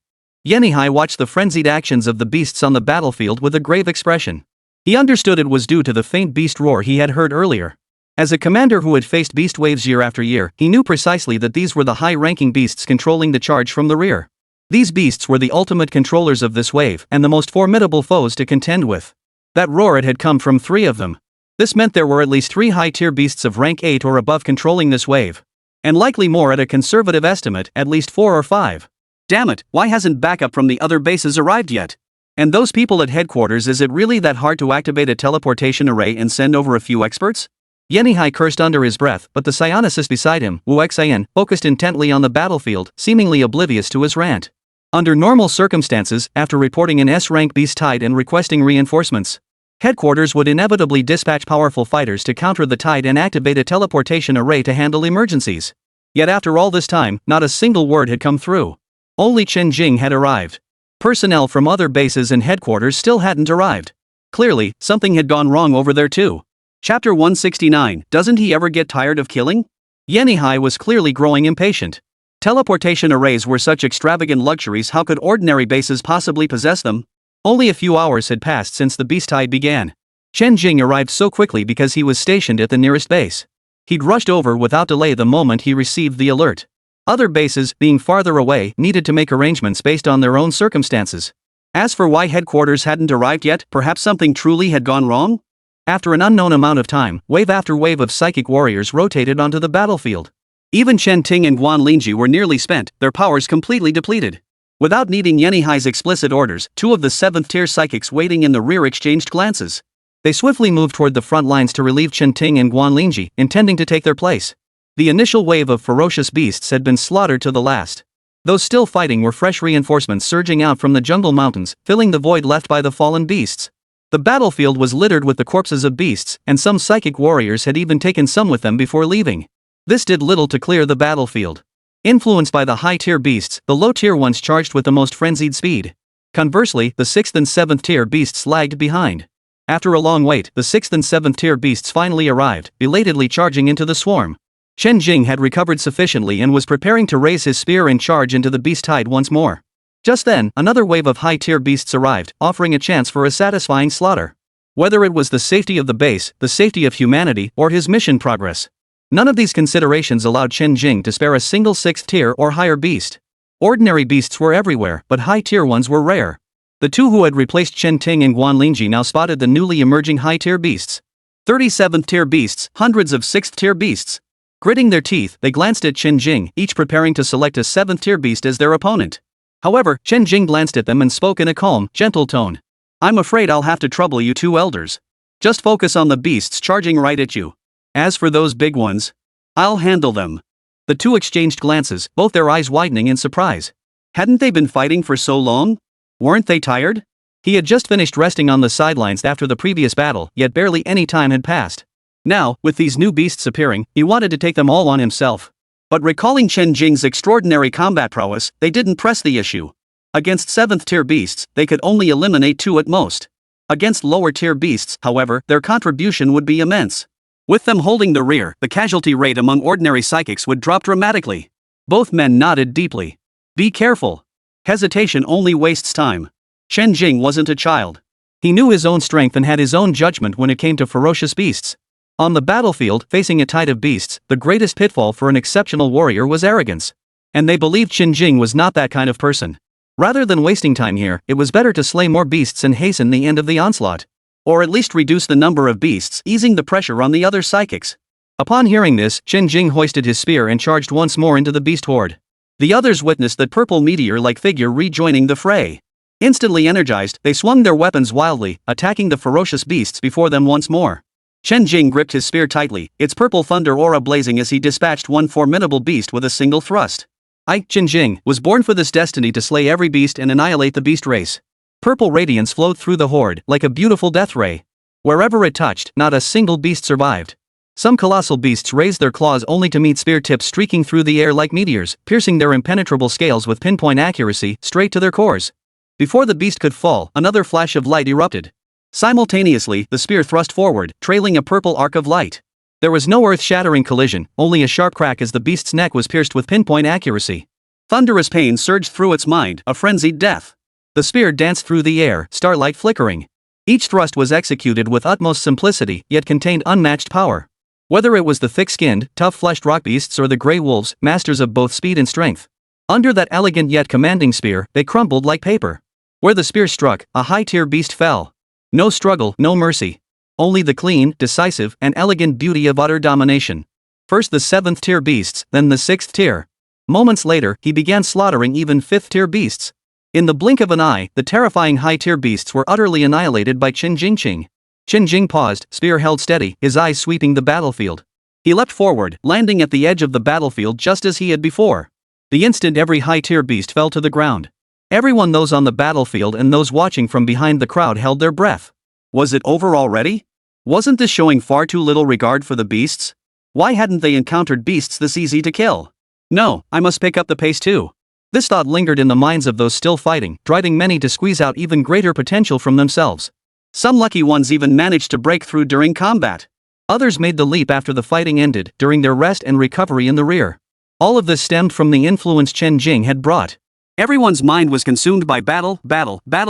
Yenihai watched the frenzied actions of the beasts on the battlefield with a grave expression. He understood it was due to the faint beast roar he had heard earlier. As a commander who had faced beast waves year after year, he knew precisely that these were the high-ranking beasts controlling the charge from the rear. These beasts were the ultimate controllers of this wave and the most formidable foes to contend with. That roar had come from 3 of them. This meant there were at least 3 high-tier beasts of rank 8 or above controlling this wave. And likely more at a conservative estimate, at least 4 or 5. Damn it, why hasn't backup from the other bases arrived yet? And those people at headquarters, is it really that hard to activate a teleportation array and send over a few experts? Yenihai cursed under his breath, but the psionicist beside him, Wu Xian, focused intently on the battlefield, seemingly oblivious to his rant. Under normal circumstances, after reporting an S-rank beast tide and requesting reinforcements, headquarters would inevitably dispatch powerful fighters to counter the tide and activate a teleportation array to handle emergencies. Yet after all this time, not a single word had come through. Only Chen Jing had arrived. Personnel from other bases and headquarters still hadn't arrived. Clearly, something had gone wrong over there too. Chapter 169, doesn't he ever get tired of killing? Yenihai was clearly growing impatient. Teleportation arrays were such extravagant luxuries, how could ordinary bases possibly possess them? Only a few hours had passed since the beast tide began. Chen Jing arrived so quickly because he was stationed at the nearest base. He'd rushed over without delay the moment he received the alert. Other bases, being farther away, needed to make arrangements based on their own circumstances. As for why headquarters hadn't arrived yet, perhaps something truly had gone wrong? After an unknown amount of time, wave after wave of psychic warriors rotated onto the battlefield. Even Chen Ting and Guan Lingji were nearly spent, their powers completely depleted. Without needing Yenihai's explicit orders, 2 of the 7th-tier psychics waiting in the rear exchanged glances. They swiftly moved toward the front lines to relieve Chen Ting and Guan Lingji, intending to take their place. The initial wave of ferocious beasts had been slaughtered to the last. Those still fighting were fresh reinforcements surging out from the jungle mountains, filling the void left by the fallen beasts. The battlefield was littered with the corpses of beasts, and some psychic warriors had even taken some with them before leaving. This did little to clear the battlefield. Influenced by the high-tier beasts, the low-tier ones charged with the most frenzied speed. Conversely, the 6th and 7th-tier beasts lagged behind. After a long wait, the 6th and 7th-tier beasts finally arrived, belatedly charging into the swarm. Chen Jing had recovered sufficiently and was preparing to raise his spear and charge into the beast tide once more. Just then, another wave of high-tier beasts arrived, offering a chance for a satisfying slaughter. Whether it was the safety of the base, the safety of humanity, or his mission progress, none of these considerations allowed Chen Jing to spare a single 6th-tier or higher beast. Ordinary beasts were everywhere, but high-tier ones were rare. The 2 who had replaced Chen Ting and Guan Lingji now spotted the newly emerging high-tier beasts. 37th-tier beasts, hundreds of 6th-tier beasts. Gritting their teeth, they glanced at Chen Jing, each preparing to select a 7th-tier beast as their opponent. However, Chen Jing glanced at them and spoke in a calm, gentle tone. "I'm afraid I'll have to trouble you 2 elders. Just focus on the beasts charging right at you. As for those big ones, I'll handle them." The 2 exchanged glances, both their eyes widening in surprise. Hadn't they been fighting for so long? Weren't they tired? He had just finished resting on the sidelines after the previous battle, yet barely any time had passed. Now, with these new beasts appearing, he wanted to take them all on himself. But recalling Chen Jing's extraordinary combat prowess, they didn't press the issue. Against 7th-tier beasts, they could only eliminate 2 at most. Against lower-tier beasts, however, their contribution would be immense. With them holding the rear, the casualty rate among ordinary psychics would drop dramatically. Both men nodded deeply. Be careful. Hesitation only wastes time. Chen Jing wasn't a child. He knew his own strength and had his own judgment when it came to ferocious beasts. On the battlefield, facing a tide of beasts, the greatest pitfall for an exceptional warrior was arrogance. And they believed Chen Jing was not that kind of person. Rather than wasting time here, it was better to slay more beasts and hasten the end of the onslaught. Or at least reduce the number of beasts, easing the pressure on the other psychics. Upon hearing this, Chen Jing hoisted his spear and charged once more into the beast horde. The others witnessed that purple meteor-like figure rejoining the fray. Instantly energized, they swung their weapons wildly, attacking the ferocious beasts before them once more. Chen Jing gripped his spear tightly, its purple thunder aura blazing as he dispatched one formidable beast with a single thrust. Chen Jing was born for this destiny to slay every beast and annihilate the beast race. Purple radiance flowed through the horde like a beautiful death ray. Wherever it touched, not a single beast survived. Some colossal beasts raised their claws only to meet spear tips streaking through the air like meteors, piercing their impenetrable scales with pinpoint accuracy straight to their cores. Before the beast could fall, another flash of light erupted. Simultaneously, the spear thrust forward, trailing a purple arc of light. There was no earth-shattering collision, only a sharp crack as the beast's neck was pierced with pinpoint accuracy. Thunderous pain surged through its mind, a frenzied death. The spear danced through the air, starlight flickering. Each thrust was executed with utmost simplicity, yet contained unmatched power. Whether it was the thick-skinned, tough-fleshed rock beasts or the grey wolves, masters of both speed and strength. Under that elegant yet commanding spear, they crumpled like paper. Where the spear struck, a high-tier beast fell. No struggle, no mercy. Only the clean, decisive, and elegant beauty of utter domination. First the 7th-tier beasts, then the 6th tier. Moments later, he began slaughtering even 5th-tier beasts. In the blink of an eye, the terrifying high-tier beasts were utterly annihilated by Chen Jing. Chen Jing paused, spear held steady, his eyes sweeping the battlefield. He leapt forward, landing at the edge of the battlefield just as he had before. The instant every high-tier beast fell to the ground. Everyone, those on the battlefield and those watching from behind the crowd, held their breath. Was it over already? Wasn't this showing far too little regard for the beasts? Why hadn't they encountered beasts this easy to kill? No, I must pick up the pace too. This thought lingered in the minds of those still fighting, driving many to squeeze out even greater potential from themselves. Some lucky ones even managed to break through during combat. Others made the leap after the fighting ended, during their rest and recovery in the rear. All of this stemmed from the influence Chen Jing had brought. Everyone's mind was consumed by battle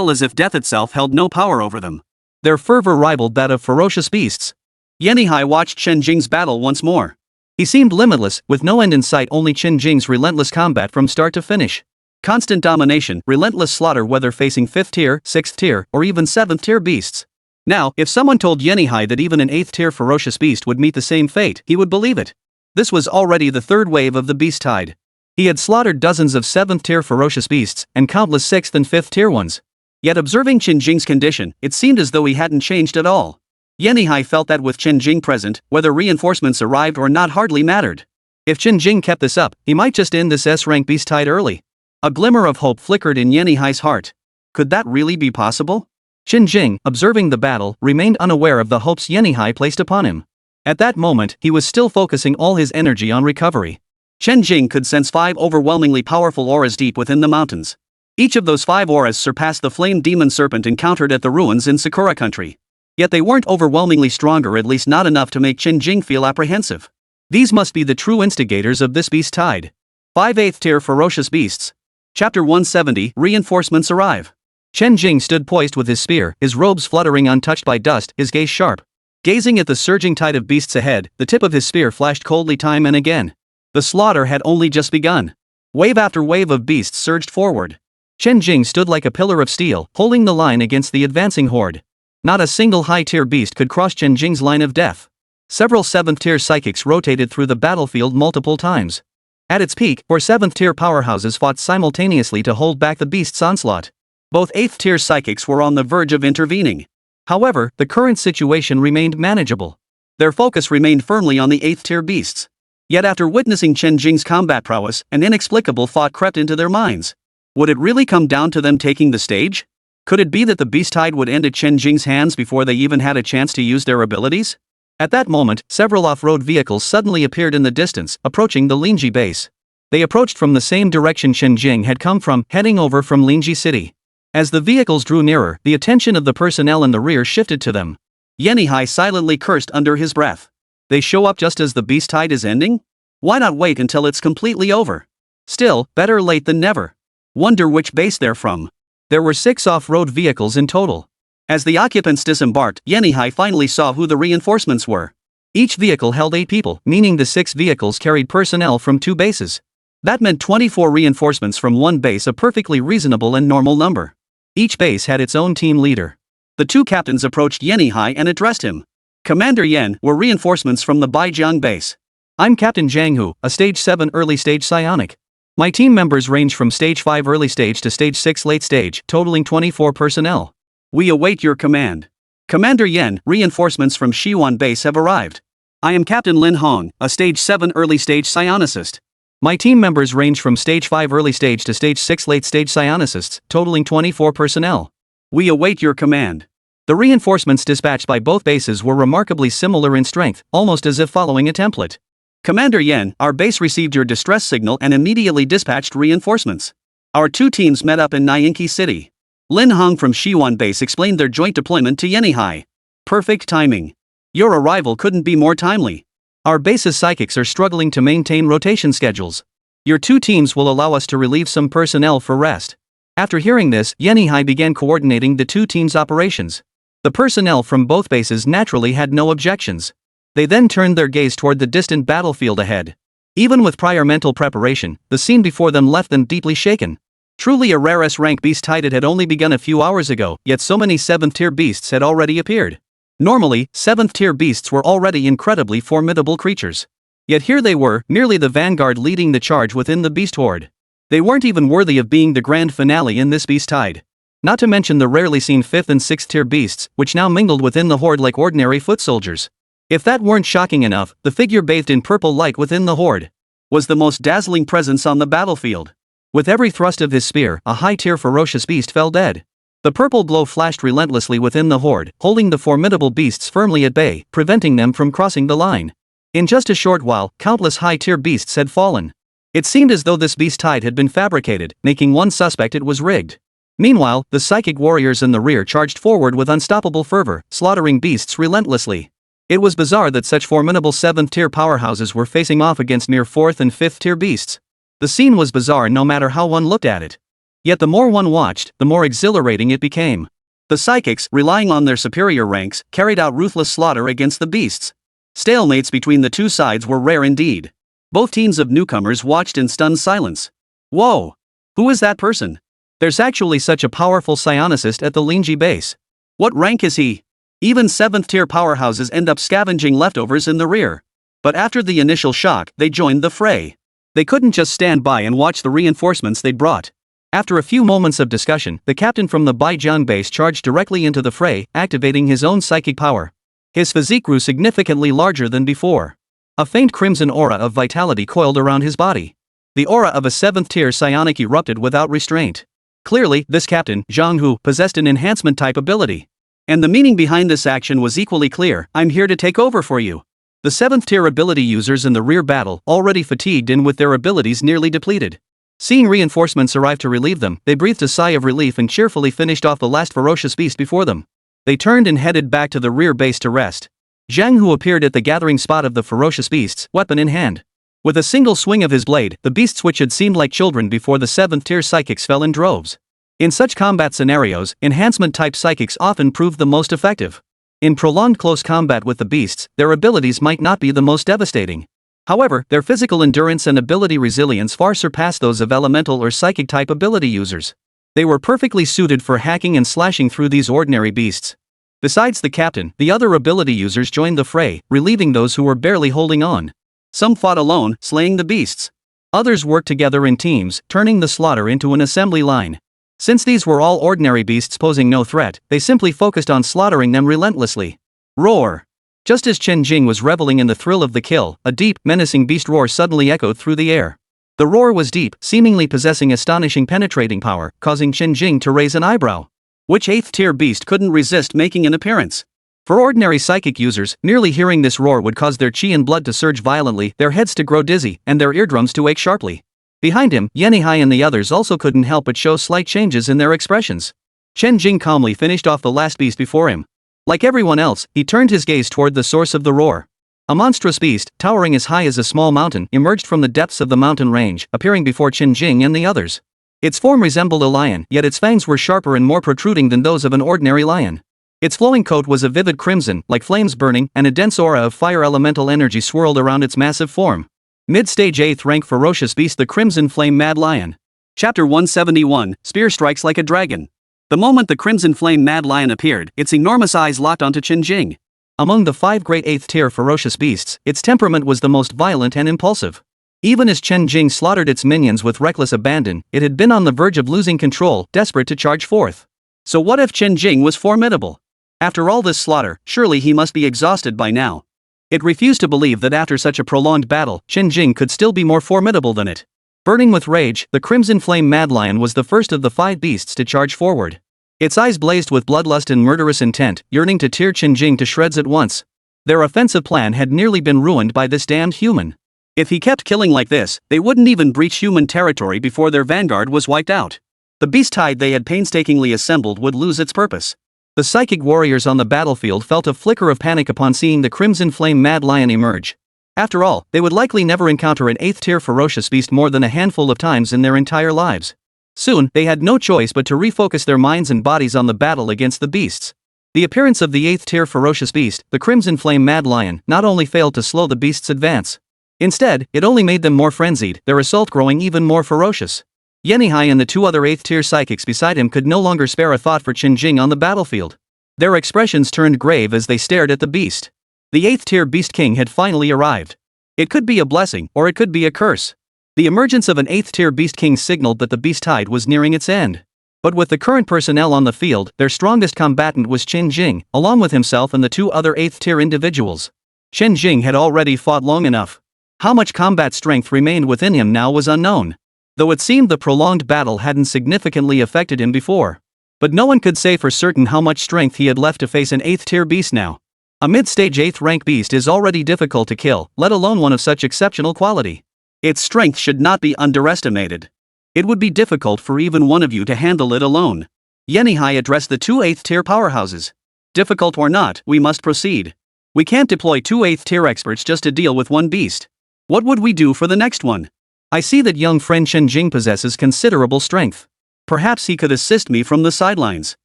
as if death itself held no power over them. Their fervor rivaled that of ferocious beasts. Yanihai watched Chen Jing's battle once more. He seemed limitless, with no end in sight, only Chen Jing's relentless combat from start to finish. Constant domination, relentless slaughter whether facing 5th tier, 6th tier, or even 7th tier beasts. Now, if someone told Yanihai that even an 8th tier ferocious beast would meet the same fate, he would believe it. This was already the 3rd wave of the beast tide. He had slaughtered dozens of 7th tier ferocious beasts, and countless 6th and 5th tier ones. Yet observing Chen Jing's condition, it seemed as though he hadn't changed at all. Yanihai felt that with Chen Jing present, whether reinforcements arrived or not hardly mattered. If Chen Jing kept this up, he might just end this S-rank beast tide early. A glimmer of hope flickered in Yanihai's heart. Could that really be possible? Chen Jing, observing the battle, remained unaware of the hopes Yanihai placed upon him. At that moment, he was still focusing all his energy on recovery. Chen Jing could sense 5 overwhelmingly powerful auras deep within the mountains. Each of those 5 auras surpassed the flame demon serpent encountered at the ruins in Sakura country. Yet they weren't overwhelmingly strong, or at least not enough to make Chen Jing feel apprehensive. These must be the true instigators of this beast tide. 5 8th tier ferocious beasts. Chapter 170, Reinforcements arrive. Chen Jing stood poised with his spear, his robes fluttering untouched by dust, his gaze sharp. Gazing at the surging tide of beasts ahead, the tip of his spear flashed coldly time and again. The slaughter had only just begun. Wave after wave of beasts surged forward. Chen Jing stood like a pillar of steel, holding the line against the advancing horde. Not a single high-tier beast could cross Chen Jing's line of death. Several 7th-tier psychics rotated through the battlefield multiple times. At its peak, 4 7th-tier powerhouses fought simultaneously to hold back the beast's onslaught. Both 8th-tier psychics were on the verge of intervening. However, the current situation remained manageable. Their focus remained firmly on the 8th-tier beasts. Yet after witnessing Chen Jing's combat prowess, an inexplicable thought crept into their minds. Would it really come down to them taking the stage? Could it be that the beast tide would end at Chen Jing's hands before they even had a chance to use their abilities? At that moment, several off-road vehicles suddenly appeared in the distance, approaching the Linji base. They approached from the same direction Chen Jing had come from, heading over from Linji City. As the vehicles drew nearer, the attention of the personnel in the rear shifted to them. Yanihai silently cursed under his breath. They show up just as the beast tide is ending? Why not wait until it's completely over? Still, better late than never. Wonder which base they're from. There were 6 off-road vehicles in total. As the occupants disembarked, Yanihai finally saw who the reinforcements were. Each vehicle held 8 people, meaning the 6 vehicles carried personnel from 2 bases. That meant 24 reinforcements from one base, a perfectly reasonable and normal number. Each base had its own team leader. The two captains approached Yenihai and addressed him. Commander Yen, were reinforcements from the Baijiang base. I'm Captain Zhang Hu, a Stage 7 early stage psionic. My team members range from Stage 5 early stage to Stage 6 late stage, totaling 24 personnel. We await your command. Commander Yen, reinforcements from Shiwan base have arrived. I am Captain Lin Hong, a Stage 7 early stage psionicist. My team members range from Stage 5 early stage to Stage 6 late stage psionicists, totaling 24 personnel. We await your command. The reinforcements dispatched by both bases were remarkably similar in strength, almost as if following a template. Commander Yen, our base received your distress signal and immediately dispatched reinforcements. Our two teams met up in Nyinki City. Lin Hong from Shiwan base explained their joint deployment to Yenihai. Perfect timing. Your arrival couldn't be more timely. Our base's psychics are struggling to maintain rotation schedules. Your two teams will allow us to relieve some personnel for rest. After hearing this, Yenihai began coordinating the two teams' operations. The personnel from both bases naturally had no objections. They then turned their gaze toward the distant battlefield ahead. Even with prior mental preparation, the scene before them left them deeply shaken. Truly a rare S-rank beast tide. It had only begun a few hours ago, yet so many 7th tier beasts had already appeared. Normally, 7th tier beasts were already incredibly formidable creatures. Yet here they were, merely the vanguard leading the charge within the beast horde. They weren't even worthy of being the grand finale in this beast tide. Not to mention the rarely seen 5th and 6th tier beasts, which now mingled within the horde like ordinary foot soldiers. If that weren't shocking enough, the figure bathed in purple light within the horde was the most dazzling presence on the battlefield. With every thrust of his spear, a high-tier ferocious beast fell dead. The purple glow flashed relentlessly within the horde, holding the formidable beasts firmly at bay, preventing them from crossing the line. In just a short while, countless high-tier beasts had fallen. It seemed as though this beast tide had been fabricated, making one suspect it was rigged. Meanwhile, the psychic warriors in the rear charged forward with unstoppable fervor, slaughtering beasts relentlessly. It was bizarre that such formidable 7th tier powerhouses were facing off against mere 4th and 5th tier beasts. The scene was bizarre no matter how one looked at it. Yet the more one watched, the more exhilarating it became. The psychics, relying on their superior ranks, carried out ruthless slaughter against the beasts. Stalemates between the two sides were rare indeed. Both teams of newcomers watched in stunned silence. Whoa! Who is that person? There's actually such a powerful psionicist at the Lingji base. What rank is he? Even 7th tier powerhouses end up scavenging leftovers in the rear. But after the initial shock, they joined the fray. They couldn't just stand by and watch the reinforcements they'd brought. After a few moments of discussion, the captain from the Baijiang base charged directly into the fray, activating his own psychic power. His physique grew significantly larger than before. A faint crimson aura of vitality coiled around his body. The aura of a 7th tier psionic erupted without restraint. Clearly, this captain, Zhang Hu, possessed an enhancement type ability. And the meaning behind this action was equally clear: I'm here to take over for you. The 7th tier ability users in the rear battle, already fatigued and with their abilities nearly depleted. Seeing reinforcements arrive to relieve them, they breathed a sigh of relief and cheerfully finished off the last ferocious beast before them. They turned and headed back to the rear base to rest. Zhang Hu appeared at the gathering spot of the ferocious beasts, weapon in hand. With a single swing of his blade, the beasts which had seemed like children before the 7th tier psychics fell in droves. In such combat scenarios, enhancement-type psychics often proved the most effective. In prolonged close combat with the beasts, their abilities might not be the most devastating. However, their physical endurance and ability resilience far surpassed those of elemental or psychic-type ability users. They were perfectly suited for hacking and slashing through these ordinary beasts. Besides the captain, the other ability users joined the fray, relieving those who were barely holding on. Some fought alone, slaying the beasts. Others worked together in teams, turning the slaughter into an assembly line. Since these were all ordinary beasts posing no threat, they simply focused on slaughtering them relentlessly. Roar! Just as Chen Jing was reveling in the thrill of the kill, a deep, menacing beast roar suddenly echoed through the air. The roar was deep, seemingly possessing astonishing penetrating power, causing Chen Jing to raise an eyebrow. Which 8th tier beast couldn't resist making an appearance? For ordinary psychic users, merely hearing this roar would cause their chi and blood to surge violently, their heads to grow dizzy, and their eardrums to ache sharply. Behind him, Yenihai and the others also couldn't help but show slight changes in their expressions. Chen Jing calmly finished off the last beast before him. Like everyone else, he turned his gaze toward the source of the roar. A monstrous beast, towering as high as a small mountain, emerged from the depths of the mountain range, appearing before Chen Jing and the others. Its form resembled a lion, yet its fangs were sharper and more protruding than those of an ordinary lion. Its flowing coat was a vivid crimson, like flames burning, and a dense aura of fire elemental energy swirled around its massive form. Mid-stage 8th rank ferocious beast, the Crimson Flame Mad Lion. Chapter 171, Spear strikes like a dragon. The moment the Crimson Flame Mad Lion appeared, its enormous eyes locked onto Chen Jing. Among the 5 great 8th tier ferocious beasts, its temperament was the most violent and impulsive. Even as Chen Jing slaughtered its minions with reckless abandon, it had been on the verge of losing control, desperate to charge forth. So what if Chen Jing was formidable? After all this slaughter, surely he must be exhausted by now. It refused to believe that after such a prolonged battle, Chen Jing could still be more formidable than it. Burning with rage, the Crimson Flame Mad Lion was the first of the 5 beasts to charge forward. Its eyes blazed with bloodlust and murderous intent, yearning to tear Chen Jing to shreds at once. Their offensive plan had nearly been ruined by this damned human. If he kept killing like this, they wouldn't even breach human territory before their vanguard was wiped out. The beast tide they had painstakingly assembled would lose its purpose. The psychic warriors on the battlefield felt a flicker of panic upon seeing the Crimson Flame Mad Lion emerge. After all, they would likely never encounter an 8th tier ferocious beast more than a handful of times in their entire lives. Soon, they had no choice but to refocus their minds and bodies on the battle against the beasts. The appearance of the 8th tier ferocious beast, the Crimson Flame Mad Lion, not only failed to slow the beast's advance. Instead, it only made them more frenzied, their assault growing even more ferocious. Yanihai and the 2 other 8th tier psychics beside him could no longer spare a thought for Chen Jing on the battlefield. Their expressions turned grave as they stared at the beast. The 8th tier beast king had finally arrived. It could be a blessing, or it could be a curse. The emergence of an 8th tier beast king signaled that the beast tide was nearing its end. But with the current personnel on the field, their strongest combatant was Chen Jing, along with himself and the 2 other 8th tier individuals. Chen Jing had already fought long enough. How much combat strength remained within him now was unknown, though it seemed the prolonged battle hadn't significantly affected him before. But no one could say for certain how much strength he had left to face an 8th tier beast now. A mid-stage 8th rank beast is already difficult to kill, let alone one of such exceptional quality. Its strength should not be underestimated. It would be difficult for even one of you to handle it alone. Yanihai addressed the 2 8th tier powerhouses. Difficult or not, we must proceed. We can't deploy 2 8th tier experts just to deal with one beast. What would we do for the next one? I see that young friend Chen Jing possesses considerable strength. Perhaps he could assist me from the sidelines.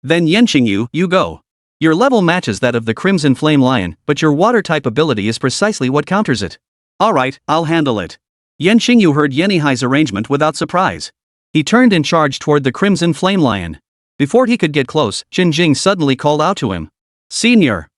Then Yanqingyu, you go. Your level matches that of the Crimson Flame Lion, but your water-type ability is precisely what counters it. Alright, I'll handle it. Yanqingyu heard Yanihai's arrangement without surprise. He turned and charged toward the Crimson Flame Lion. Before he could get close, Chen Jing suddenly called out to him. Senior.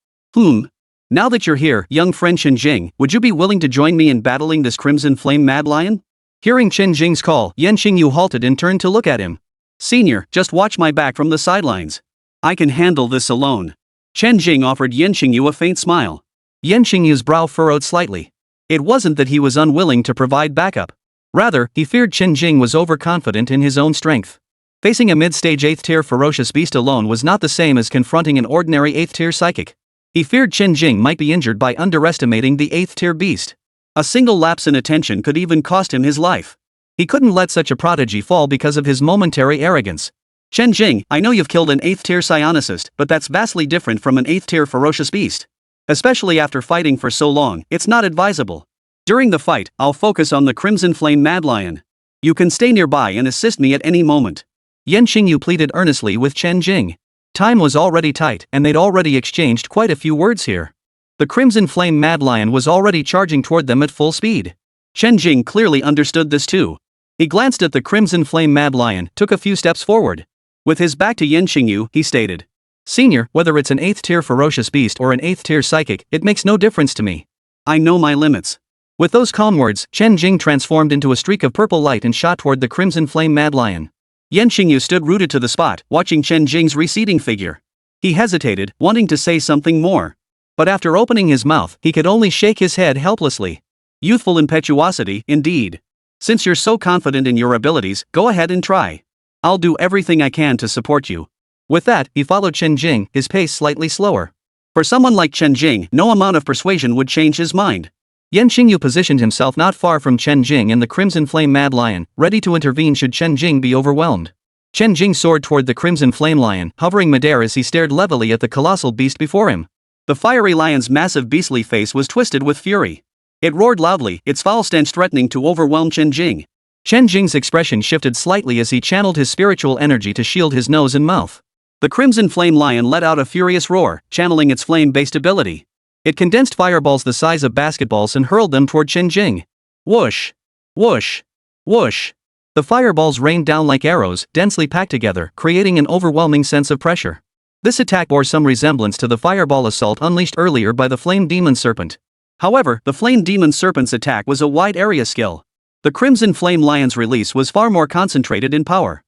Now that you're here, young friend Chen Jing, would you be willing to join me in battling this Crimson Flame Mad Lion? Hearing Chen Jing's call, Yanqingyu halted and turned to look at him. Senior, just watch my back from the sidelines. I can handle this alone. Chen Jing offered Yanqingyu a faint smile. Yanqingyu's brow furrowed slightly. It wasn't that he was unwilling to provide backup. Rather, he feared Chen Jing was overconfident in his own strength. Facing a mid-stage 8th tier ferocious beast alone was not the same as confronting an ordinary 8th tier psychic. He feared Chen Jing might be injured by underestimating the 8th tier beast. A single lapse in attention could even cost him his life. He couldn't let such a prodigy fall because of his momentary arrogance. Chen Jing, I know you've killed an 8th tier psionicist, but that's vastly different from an 8th tier ferocious beast. Especially after fighting for so long, it's not advisable. During the fight, I'll focus on the Crimson Flame Mad Lion. You can stay nearby and assist me at any moment. Yanqingyu pleaded earnestly with Chen Jing. Time was already tight, and they'd already exchanged quite a few words here. The Crimson Flame Mad Lion was already charging toward them at full speed. Chen Jing clearly understood this too. He glanced at the Crimson Flame Mad Lion, took a few steps forward. With his back to Yanqingyu, he stated. Senior, whether it's an 8th tier ferocious beast or an 8th tier psychic, it makes no difference to me. I know my limits. With those calm words, Chen Jing transformed into a streak of purple light and shot toward the Crimson Flame Mad Lion. Yanqingyu stood rooted to the spot, watching Chen Jing's receding figure. He hesitated, wanting to say something more. But after opening his mouth, he could only shake his head helplessly. Youthful impetuosity, indeed. Since you're so confident in your abilities, go ahead and try. I'll do everything I can to support you. With that, he followed Chen Jing, his pace slightly slower. For someone like Chen Jing, no amount of persuasion would change his mind. Yanqingyu positioned himself not far from Chen Jing and the Crimson Flame Mad Lion, ready to intervene should Chen Jing be overwhelmed. Chen Jing soared toward the Crimson Flame Lion, hovering midair as he stared levelly at the colossal beast before him. The fiery lion's massive beastly face was twisted with fury. It roared loudly, its foul stench threatening to overwhelm Chen Jing. Chen Jing's expression shifted slightly as he channeled his spiritual energy to shield his nose and mouth. The Crimson Flame Lion let out a furious roar, channeling its flame-based ability. It condensed fireballs the size of basketballs and hurled them toward Chen Jing. Whoosh! Whoosh! Whoosh! The fireballs rained down like arrows, densely packed together, creating an overwhelming sense of pressure. This attack bore some resemblance to the fireball assault unleashed earlier by the Flame Demon Serpent. However, the Flame Demon Serpent's attack was a wide-area skill. The Crimson Flame Lion's release was far more concentrated in power.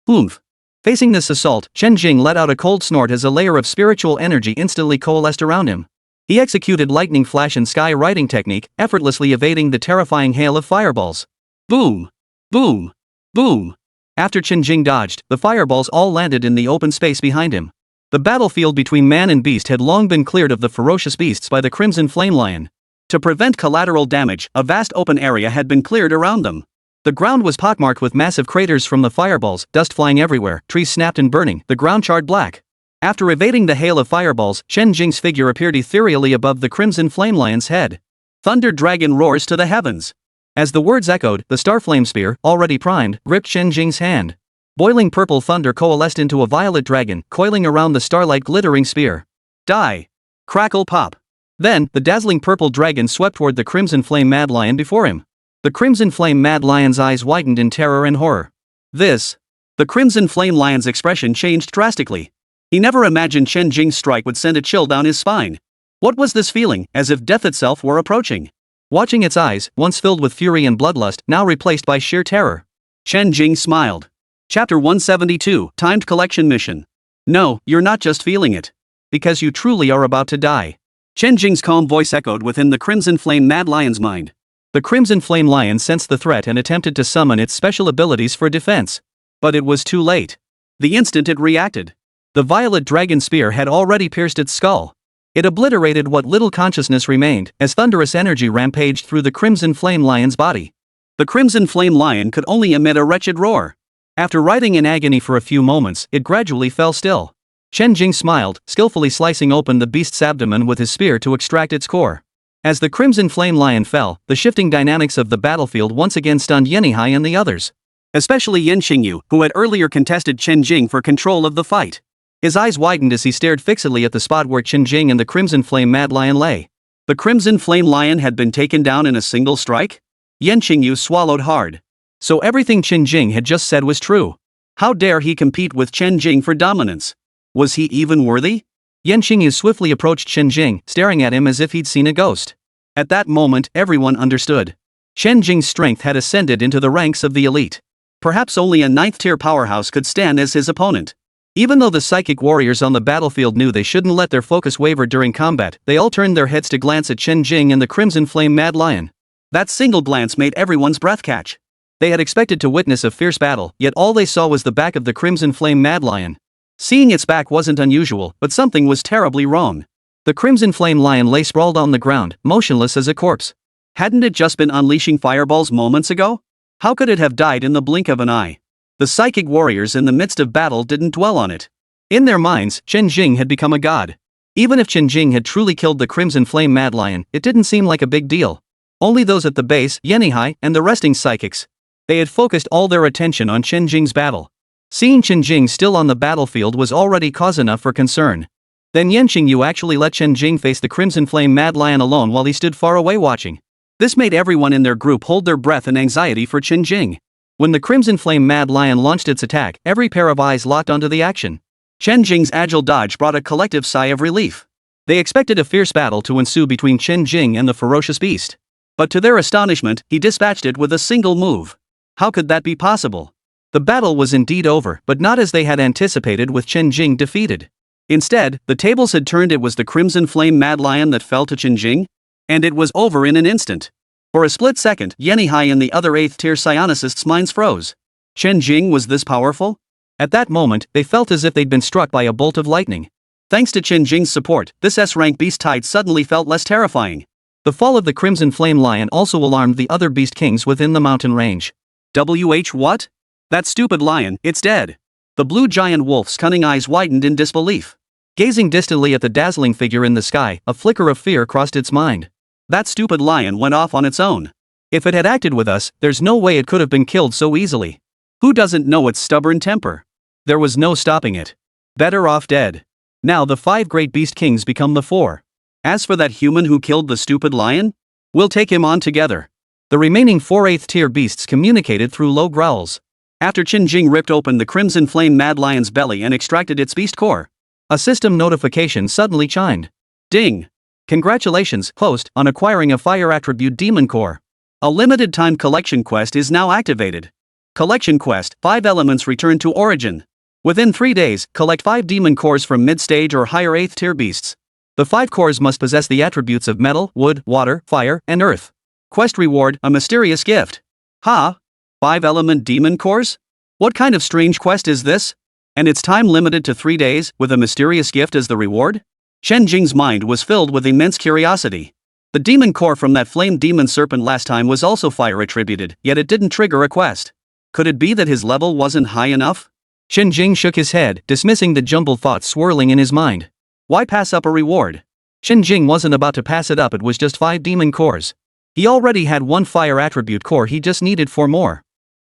Oomph! Facing this assault, Chen Jing let out a cold snort as a layer of spiritual energy instantly coalesced around him. He executed lightning flash and sky riding technique, effortlessly evading the terrifying hail of fireballs. Boom! Boom! Boom! After Chen Jing dodged, the fireballs all landed in the open space behind him. The battlefield between man and beast had long been cleared of the ferocious beasts by the Crimson Flame Lion. To prevent collateral damage, a vast open area had been cleared around them. The ground was pockmarked with massive craters from the fireballs, dust flying everywhere, trees snapped and burning, the ground charred black. After evading the hail of fireballs, Chen Jing's figure appeared ethereally above the Crimson Flame Lion's head. Thunder Dragon roars to the heavens. As the words echoed, the Starflame Spear, already primed, gripped Chen Jing's hand. Boiling purple thunder coalesced into a violet dragon, coiling around the starlight glittering spear. Die! Crackle pop! Then, the dazzling purple dragon swept toward the Crimson Flame Mad Lion before him. The Crimson Flame Mad Lion's eyes widened in terror and horror. The Crimson Flame Lion's expression changed drastically. He never imagined Chen Jing's strike would send a chill down his spine. What was this feeling, as if death itself were approaching? Watching its eyes, once filled with fury and bloodlust, now replaced by sheer terror. Chen Jing smiled. Chapter 172, Timed Collection Mission. No, you're not just feeling it. Because you truly are about to die. Chen Jing's calm voice echoed within the Crimson Flame Mad Lion's mind. The Crimson Flame Lion sensed the threat and attempted to summon its special abilities for defense. But it was too late. The instant it reacted, the violet dragon spear had already pierced its skull. It obliterated what little consciousness remained, as thunderous energy rampaged through the Crimson Flame Lion's body. The Crimson Flame Lion could only emit a wretched roar. After writhing in agony for a few moments, it gradually fell still. Chen Jing smiled, skillfully slicing open the beast's abdomen with his spear to extract its core. As the Crimson Flame Lion fell, the shifting dynamics of the battlefield once again stunned Yanihai and the others. Especially Yan Xingyu, who had earlier contested Chen Jing for control of the fight. His eyes widened as he stared fixedly at the spot where Chen Jing and the Crimson Flame Mad Lion lay. The Crimson Flame Lion had been taken down in a single strike? Yan Xingyu swallowed hard. So everything Chen Jing had just said was true. How dare he compete with Chen Jing for dominance? Was he even worthy? Yan Xingyu swiftly approached Chen Jing, staring at him as if he'd seen a ghost. At that moment, everyone understood. Chen Jing's strength had ascended into the ranks of the elite. Perhaps only a 9th-tier powerhouse could stand as his opponent. Even though the psychic warriors on the battlefield knew they shouldn't let their focus waver during combat, they all turned their heads to glance at Chen Jing and the Crimson Flame Mad Lion. That single glance made everyone's breath catch. They had expected to witness a fierce battle, yet all they saw was the back of the Crimson Flame Mad Lion. Seeing its back wasn't unusual, but something was terribly wrong. The Crimson Flame Lion lay sprawled on the ground, motionless as a corpse. Hadn't it just been unleashing fireballs moments ago? How could it have died in the blink of an eye? The psychic warriors in the midst of battle didn't dwell on it. In their minds, Chen Jing had become a god. Even if Chen Jing had truly killed the Crimson Flame Mad Lion, it didn't seem like a big deal. Only those at the base, Yanihai, and the resting psychics. They had focused all their attention on Chen Jing's battle. Seeing Chen Jing still on the battlefield was already cause enough for concern. Then Yan Xingyu actually let Chen Jing face the Crimson Flame Mad Lion alone while he stood far away watching. This made everyone in their group hold their breath in anxiety for Chen Jing. When the Crimson Flame Mad Lion launched its attack, every pair of eyes locked onto the action. Chen Jing's agile dodge brought a collective sigh of relief. They expected a fierce battle to ensue between Chen Jing and the ferocious beast. But to their astonishment, he dispatched it with a single move. How could that be possible? The battle was indeed over, but not as they had anticipated, with Chen Jing defeated. Instead, the tables had turned. It was the Crimson Flame Mad Lion that fell to Chen Jing. And it was over in an instant. For a split second, Yanihai and the other 8th-tier psionists' minds froze. Chen Jing was this powerful? At that moment, they felt as if they'd been struck by a bolt of lightning. Thanks to Chen Jing's support, this S-rank beast tide suddenly felt less terrifying. The fall of the Crimson Flame Lion also alarmed the other beast kings within the mountain range. What? That stupid lion, it's dead. The blue giant wolf's cunning eyes widened in disbelief. Gazing distantly at the dazzling figure in the sky, a flicker of fear crossed its mind. That stupid lion went off on its own. If it had acted with us, there's no way it could have been killed so easily. Who doesn't know its stubborn temper? There was no stopping it. Better off dead. Now the 5 great beast kings become the 4. As for that human who killed the stupid lion, we'll take him on together. The remaining 4 8th tier beasts communicated through low growls. After Chen Jing ripped open the crimson flame mad lion's belly and extracted its beast core, a system notification suddenly chimed. Ding! Congratulations, host, on acquiring a fire attribute demon core. A limited time collection quest is now activated. Collection quest, 5 elements return to origin. Within 3 days, collect 5 demon cores from mid-stage or higher 8th tier beasts. The 5 cores must possess the attributes of metal, wood, water, fire, and earth. Quest reward, a mysterious gift. Ha! 5 element demon cores? What kind of strange quest is this? And it's time limited to 3 days, with a mysterious gift as the reward? Chen Jing's mind was filled with immense curiosity. The demon core from that flame demon serpent last time was also fire attributed, yet it didn't trigger a quest. Could it be that his level wasn't high enough? Chen Jing shook his head, dismissing the jumbled thoughts swirling in his mind. Why pass up a reward? Chen Jing wasn't about to pass it up, it was just 5 demon cores. He already had 1 fire attribute core, he just needed 4 more.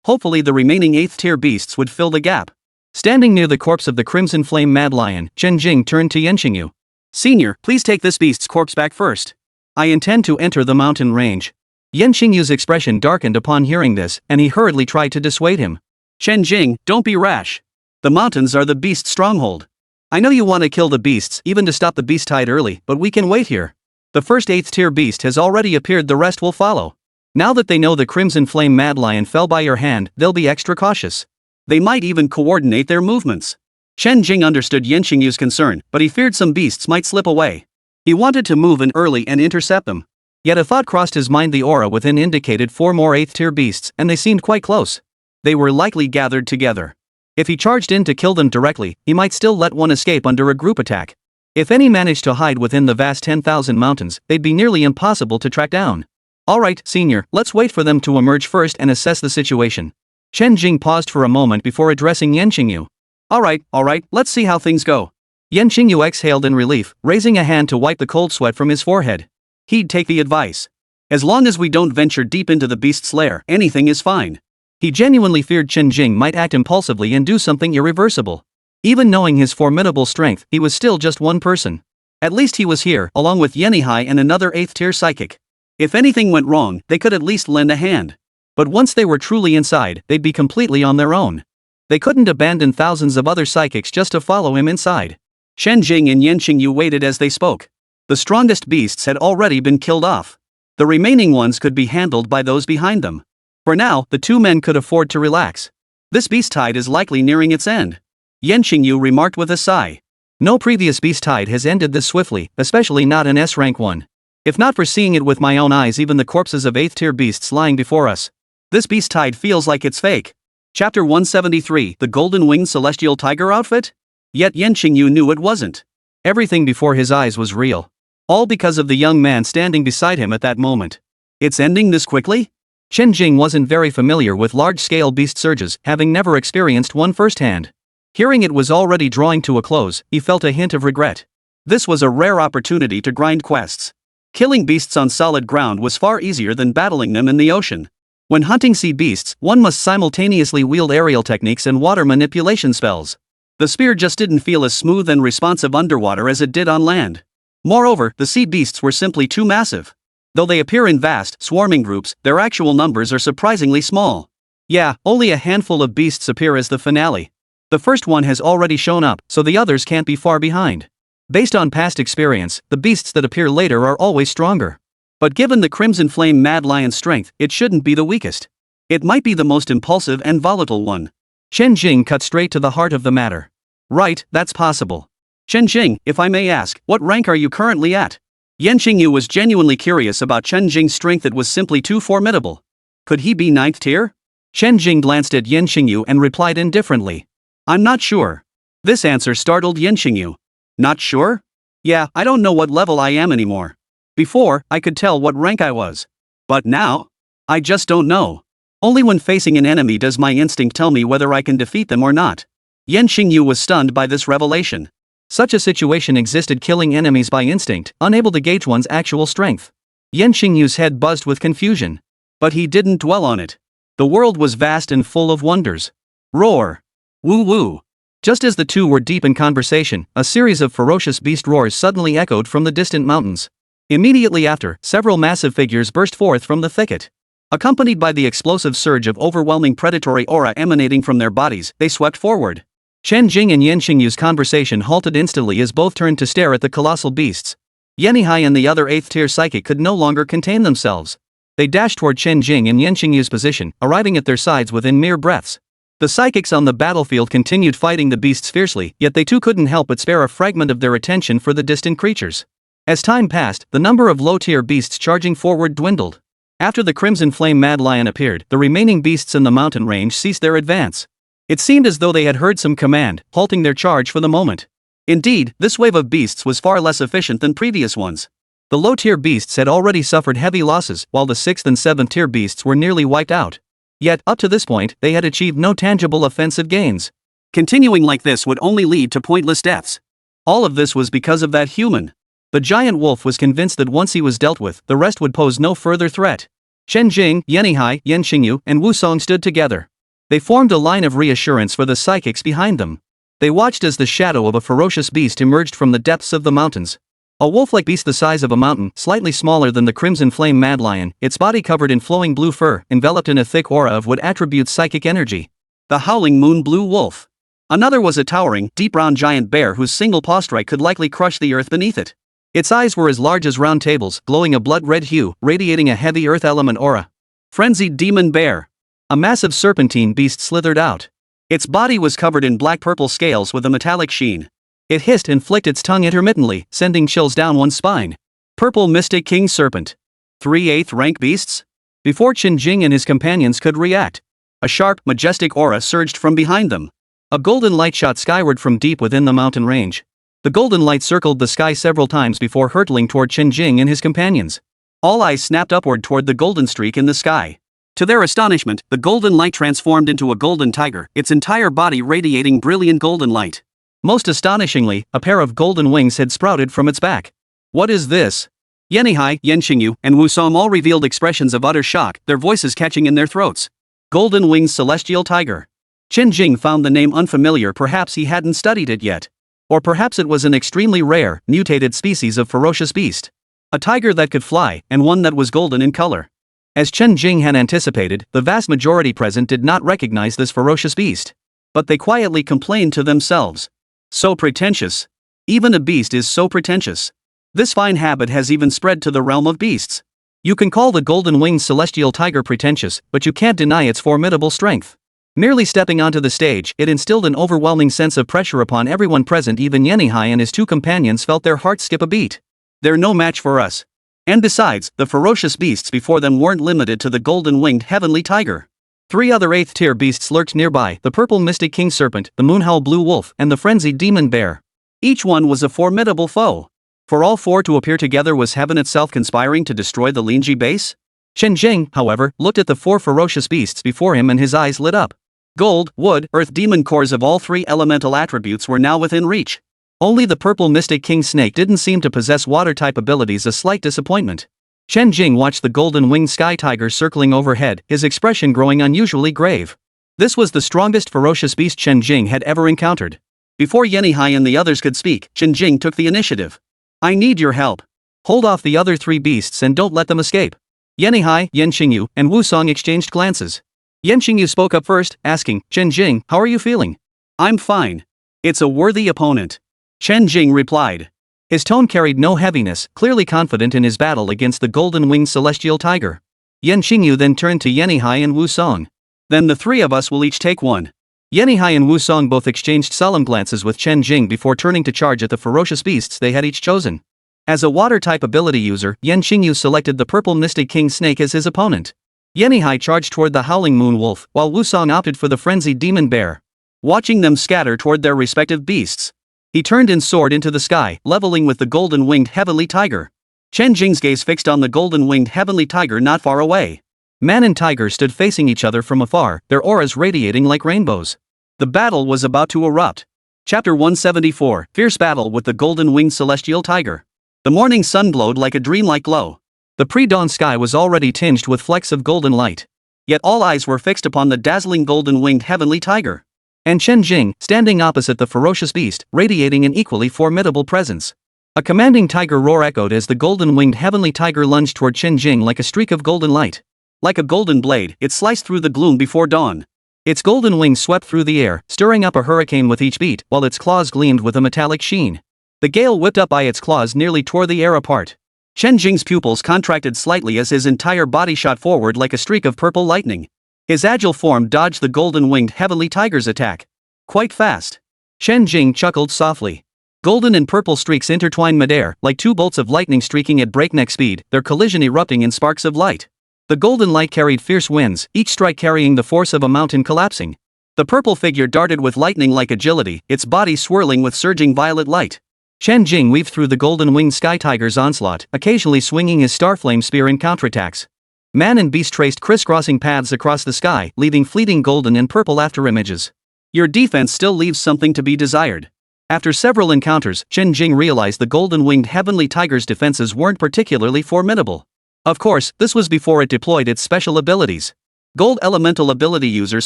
Hopefully the remaining 8th tier beasts would fill the gap. Standing near the corpse of the Crimson Flame Mad Lion, Chen Jing turned to Yanqingyu. Senior, please take this beast's corpse back first. I intend to enter the mountain range. Yanqingyu's expression darkened upon hearing this, and he hurriedly tried to dissuade him. Chen Jing, don't be rash. The mountains are the beast's stronghold. I know you want to kill the beasts, even to stop the beast tide early, but we can wait here. The first 8th tier beast has already appeared, the rest will follow. Now that they know the Crimson Flame Mad Lion fell by your hand, they'll be extra cautious. They might even coordinate their movements. Chen Jing understood Yanqingyu's concern, but he feared some beasts might slip away. He wanted to move in early and intercept them. Yet a thought crossed his mind: the aura within indicated 4 more 8th tier beasts, and they seemed quite close. They were likely gathered together. If he charged in to kill them directly, he might still let one escape under a group attack. If any managed to hide within the vast 10,000 mountains, they'd be nearly impossible to track down. Alright, senior, let's wait for them to emerge first and assess the situation. Chen Jing paused for a moment before addressing Yanqingyu. Alright, let's see how things go. Yanqingyu exhaled in relief, raising a hand to wipe the cold sweat from his forehead. He'd take the advice. As long as we don't venture deep into the beast's lair, anything is fine. He genuinely feared Chen Jing might act impulsively and do something irreversible. Even knowing his formidable strength, he was still just one person. At least he was here, along with Yenihai and another 8th tier psychic. If anything went wrong, they could at least lend a hand. But once they were truly inside, they'd be completely on their own. They couldn't abandon thousands of other psychics just to follow him inside. Chen Jing and Yanqingyu waited as they spoke. The strongest beasts had already been killed off. The remaining ones could be handled by those behind them. For now, the 2 men could afford to relax. This beast tide is likely nearing its end. Yanqingyu remarked with a sigh. No previous beast tide has ended this swiftly, especially not an S-rank one. If not for seeing it with my own eyes, even the corpses of 8th tier beasts lying before us. This beast tide feels like it's fake. Chapter 173, the Golden Winged Celestial Tiger outfit? Yet Yanqingyu knew it wasn't. Everything before his eyes was real. All because of the young man standing beside him at that moment. It's ending this quickly? Chen Jing wasn't very familiar with large-scale beast surges, having never experienced one firsthand. Hearing it was already drawing to a close, he felt a hint of regret. This was a rare opportunity to grind quests. Killing beasts on solid ground was far easier than battling them in the ocean. When hunting sea beasts, one must simultaneously wield aerial techniques and water manipulation spells. The spear just didn't feel as smooth and responsive underwater as it did on land. Moreover, the sea beasts were simply too massive. Though they appear in vast, swarming groups, their actual numbers are surprisingly small. Yeah, only a handful of beasts appear as the finale. The first one has already shown up, so the others can't be far behind. Based on past experience, the beasts that appear later are always stronger. But given the Crimson Flame Mad Lion's strength, it shouldn't be the weakest. It might be the most impulsive and volatile one. Chen Jing cut straight to the heart of the matter. Right, that's possible. Chen Jing, if I may ask, what rank are you currently at? Yanqingyu was genuinely curious about Chen Jing's strength. It was simply too formidable. Could he be 9th tier? Chen Jing glanced at Yanqingyu and replied indifferently. I'm not sure. This answer startled Yanqingyu. Not sure? Yeah, I don't know what level I am anymore. Before, I could tell what rank I was. But now? I just don't know. Only when facing an enemy does my instinct tell me whether I can defeat them or not. Yanqingyu was stunned by this revelation. Such a situation existed, killing enemies by instinct, unable to gauge one's actual strength. Yanqingyu's head buzzed with confusion. But he didn't dwell on it. The world was vast and full of wonders. Roar! Woo woo! Just as the two were deep in conversation, a series of ferocious beast roars suddenly echoed from the distant mountains. Immediately after, several massive figures burst forth from the thicket. Accompanied by the explosive surge of overwhelming predatory aura emanating from their bodies, they swept forward. Chen Jing and Yan Xingyu's conversation halted instantly as both turned to stare at the colossal beasts. Yanihai and the other 8th-tier psychic could no longer contain themselves. They dashed toward Chen Jing and Yan Xingyu's position, arriving at their sides within mere breaths. The psychics on the battlefield continued fighting the beasts fiercely, yet they too couldn't help but spare a fragment of their attention for the distant creatures. As time passed, the number of low-tier beasts charging forward dwindled. After the Crimson Flame Mad Lion appeared, the remaining beasts in the mountain range ceased their advance. It seemed as though they had heard some command, halting their charge for the moment. Indeed, this wave of beasts was far less efficient than previous ones. The low-tier beasts had already suffered heavy losses, while the 6th and 7th-tier beasts were nearly wiped out. Yet, up to this point, they had achieved no tangible offensive gains. Continuing like this would only lead to pointless deaths. All of this was because of that human. The giant wolf was convinced that once he was dealt with, the rest would pose no further threat. Chen Jing, Yanihai, Yan Xingyu, and Wu Song stood together. They formed a line of reassurance for the psychics behind them. They watched as the shadow of a ferocious beast emerged from the depths of the mountains. A wolf-like beast the size of a mountain, slightly smaller than the Crimson Flame Mad Lion, its body covered in flowing blue fur, enveloped in a thick aura of what attributes psychic energy. The Howling Moon Blue Wolf. Another was a towering, deep-round giant bear whose single paw strike could likely crush the earth beneath it. Its eyes were as large as round tables, glowing a blood-red hue, radiating a heavy earth element aura. Frenzied Demon Bear. A massive serpentine beast slithered out. Its body was covered in black-purple scales with a metallic sheen. It hissed and flicked its tongue intermittently, sending chills down one's spine. Purple Mystic King Serpent. 3 8th rank beasts? Before Chen Jing and his companions could react, a sharp, majestic aura surged from behind them. A golden light shot skyward from deep within the mountain range. The golden light circled the sky several times before hurtling toward Chen Jing and his companions. All eyes snapped upward toward the golden streak in the sky. To their astonishment, the golden light transformed into a golden tiger, its entire body radiating brilliant golden light. Most astonishingly, a pair of golden wings had sprouted from its back. What is this? Yanihai, Yan Xingyu, and Wu Song all revealed expressions of utter shock, their voices catching in their throats. Golden Wings Celestial Tiger. Chen Jing found the name unfamiliar, perhaps he hadn't studied it yet. Or perhaps it was an extremely rare, mutated species of ferocious beast. A tiger that could fly, and one that was golden in color. As Chen Jing had anticipated, the vast majority present did not recognize this ferocious beast. But they quietly complained to themselves. So pretentious. Even a beast is so pretentious. This fine habit has even spread to the realm of beasts. You can call the golden-winged celestial tiger pretentious, but you can't deny its formidable strength. Merely stepping onto the stage, it instilled an overwhelming sense of pressure upon everyone present. Even Yanihai and his 2 companions felt their hearts skip a beat. They're no match for us. And besides, the ferocious beasts before them weren't limited to the golden-winged heavenly tiger. 3 other 8th-tier beasts lurked nearby, the purple Mystic King Serpent, the Moonhowl Blue Wolf, and the frenzied Demon Bear. Each one was a formidable foe. For all 4 to appear together, was heaven itself conspiring to destroy the Lingji base? Chen Jing, however, looked at the 4 ferocious beasts before him and his eyes lit up. Gold, wood, earth demon cores of all 3 elemental attributes were now within reach. Only the purple Mystic King Snake didn't seem to possess water-type abilities, a slight disappointment. Chen Jing watched the golden-winged sky tiger circling overhead, his expression growing unusually grave. This was the strongest ferocious beast Chen Jing had ever encountered. Before Yanihai and the others could speak, Chen Jing took the initiative. I need your help. Hold off the other 3 beasts and don't let them escape. Yanihai, Yan Xingyu, and Wu Song exchanged glances. Yan Xingyu spoke up first, asking, Chen Jing, how are you feeling? I'm fine. It's a worthy opponent. Chen Jing replied. His tone carried no heaviness, clearly confident in his battle against the golden-winged celestial tiger. Yan Xingyu then turned to Yanihai and Wu Song. Then the 3 of us will each take one. Yanihai and Wu Song both exchanged solemn glances with Chen Jing before turning to charge at the ferocious beasts they had each chosen. As a water-type ability user, Yan Xingyu selected the purple Mystic King Snake as his opponent. Yanihai charged toward the Howling Moon Wolf, while Wu Song opted for the frenzied Demon Bear. Watching them scatter toward their respective beasts, he turned and soared into the sky, leveling with the golden-winged heavenly tiger. Chen Jing's gaze fixed on the golden-winged heavenly tiger not far away. Man and tiger stood facing each other from afar, their auras radiating like rainbows. The battle was about to erupt. Chapter 174, Fierce Battle with the Golden-Winged Celestial Tiger. The morning sun glowed like a dreamlike glow. The pre-dawn sky was already tinged with flecks of golden light. Yet all eyes were fixed upon the dazzling golden-winged heavenly tiger. And Chen Jing, standing opposite the ferocious beast, radiating an equally formidable presence. A commanding tiger roar echoed as the golden-winged heavenly tiger lunged toward Chen Jing like a streak of golden light. Like a golden blade, it sliced through the gloom before dawn. Its golden wings swept through the air, stirring up a hurricane with each beat, while its claws gleamed with a metallic sheen. The gale whipped up by its claws nearly tore the air apart. Chen Jing's pupils contracted slightly as his entire body shot forward like a streak of purple lightning. His agile form dodged the golden-winged heavenly tiger's attack. Quite fast. Chen Jing chuckled softly. Golden and purple streaks intertwined midair, like two bolts of lightning streaking at breakneck speed, their collision erupting in sparks of light. The golden light carried fierce winds, each strike carrying the force of a mountain collapsing. The purple figure darted with lightning-like agility, its body swirling with surging violet light. Chen Jing weaved through the golden-winged sky tiger's onslaught, occasionally swinging his starflame spear in counterattacks. Man and beast traced crisscrossing paths across the sky, leaving fleeting golden and purple afterimages. Your defense still leaves something to be desired. After several encounters, Chen Jing realized the golden-winged heavenly tiger's defenses weren't particularly formidable. Of course, this was before it deployed its special abilities. Gold elemental ability users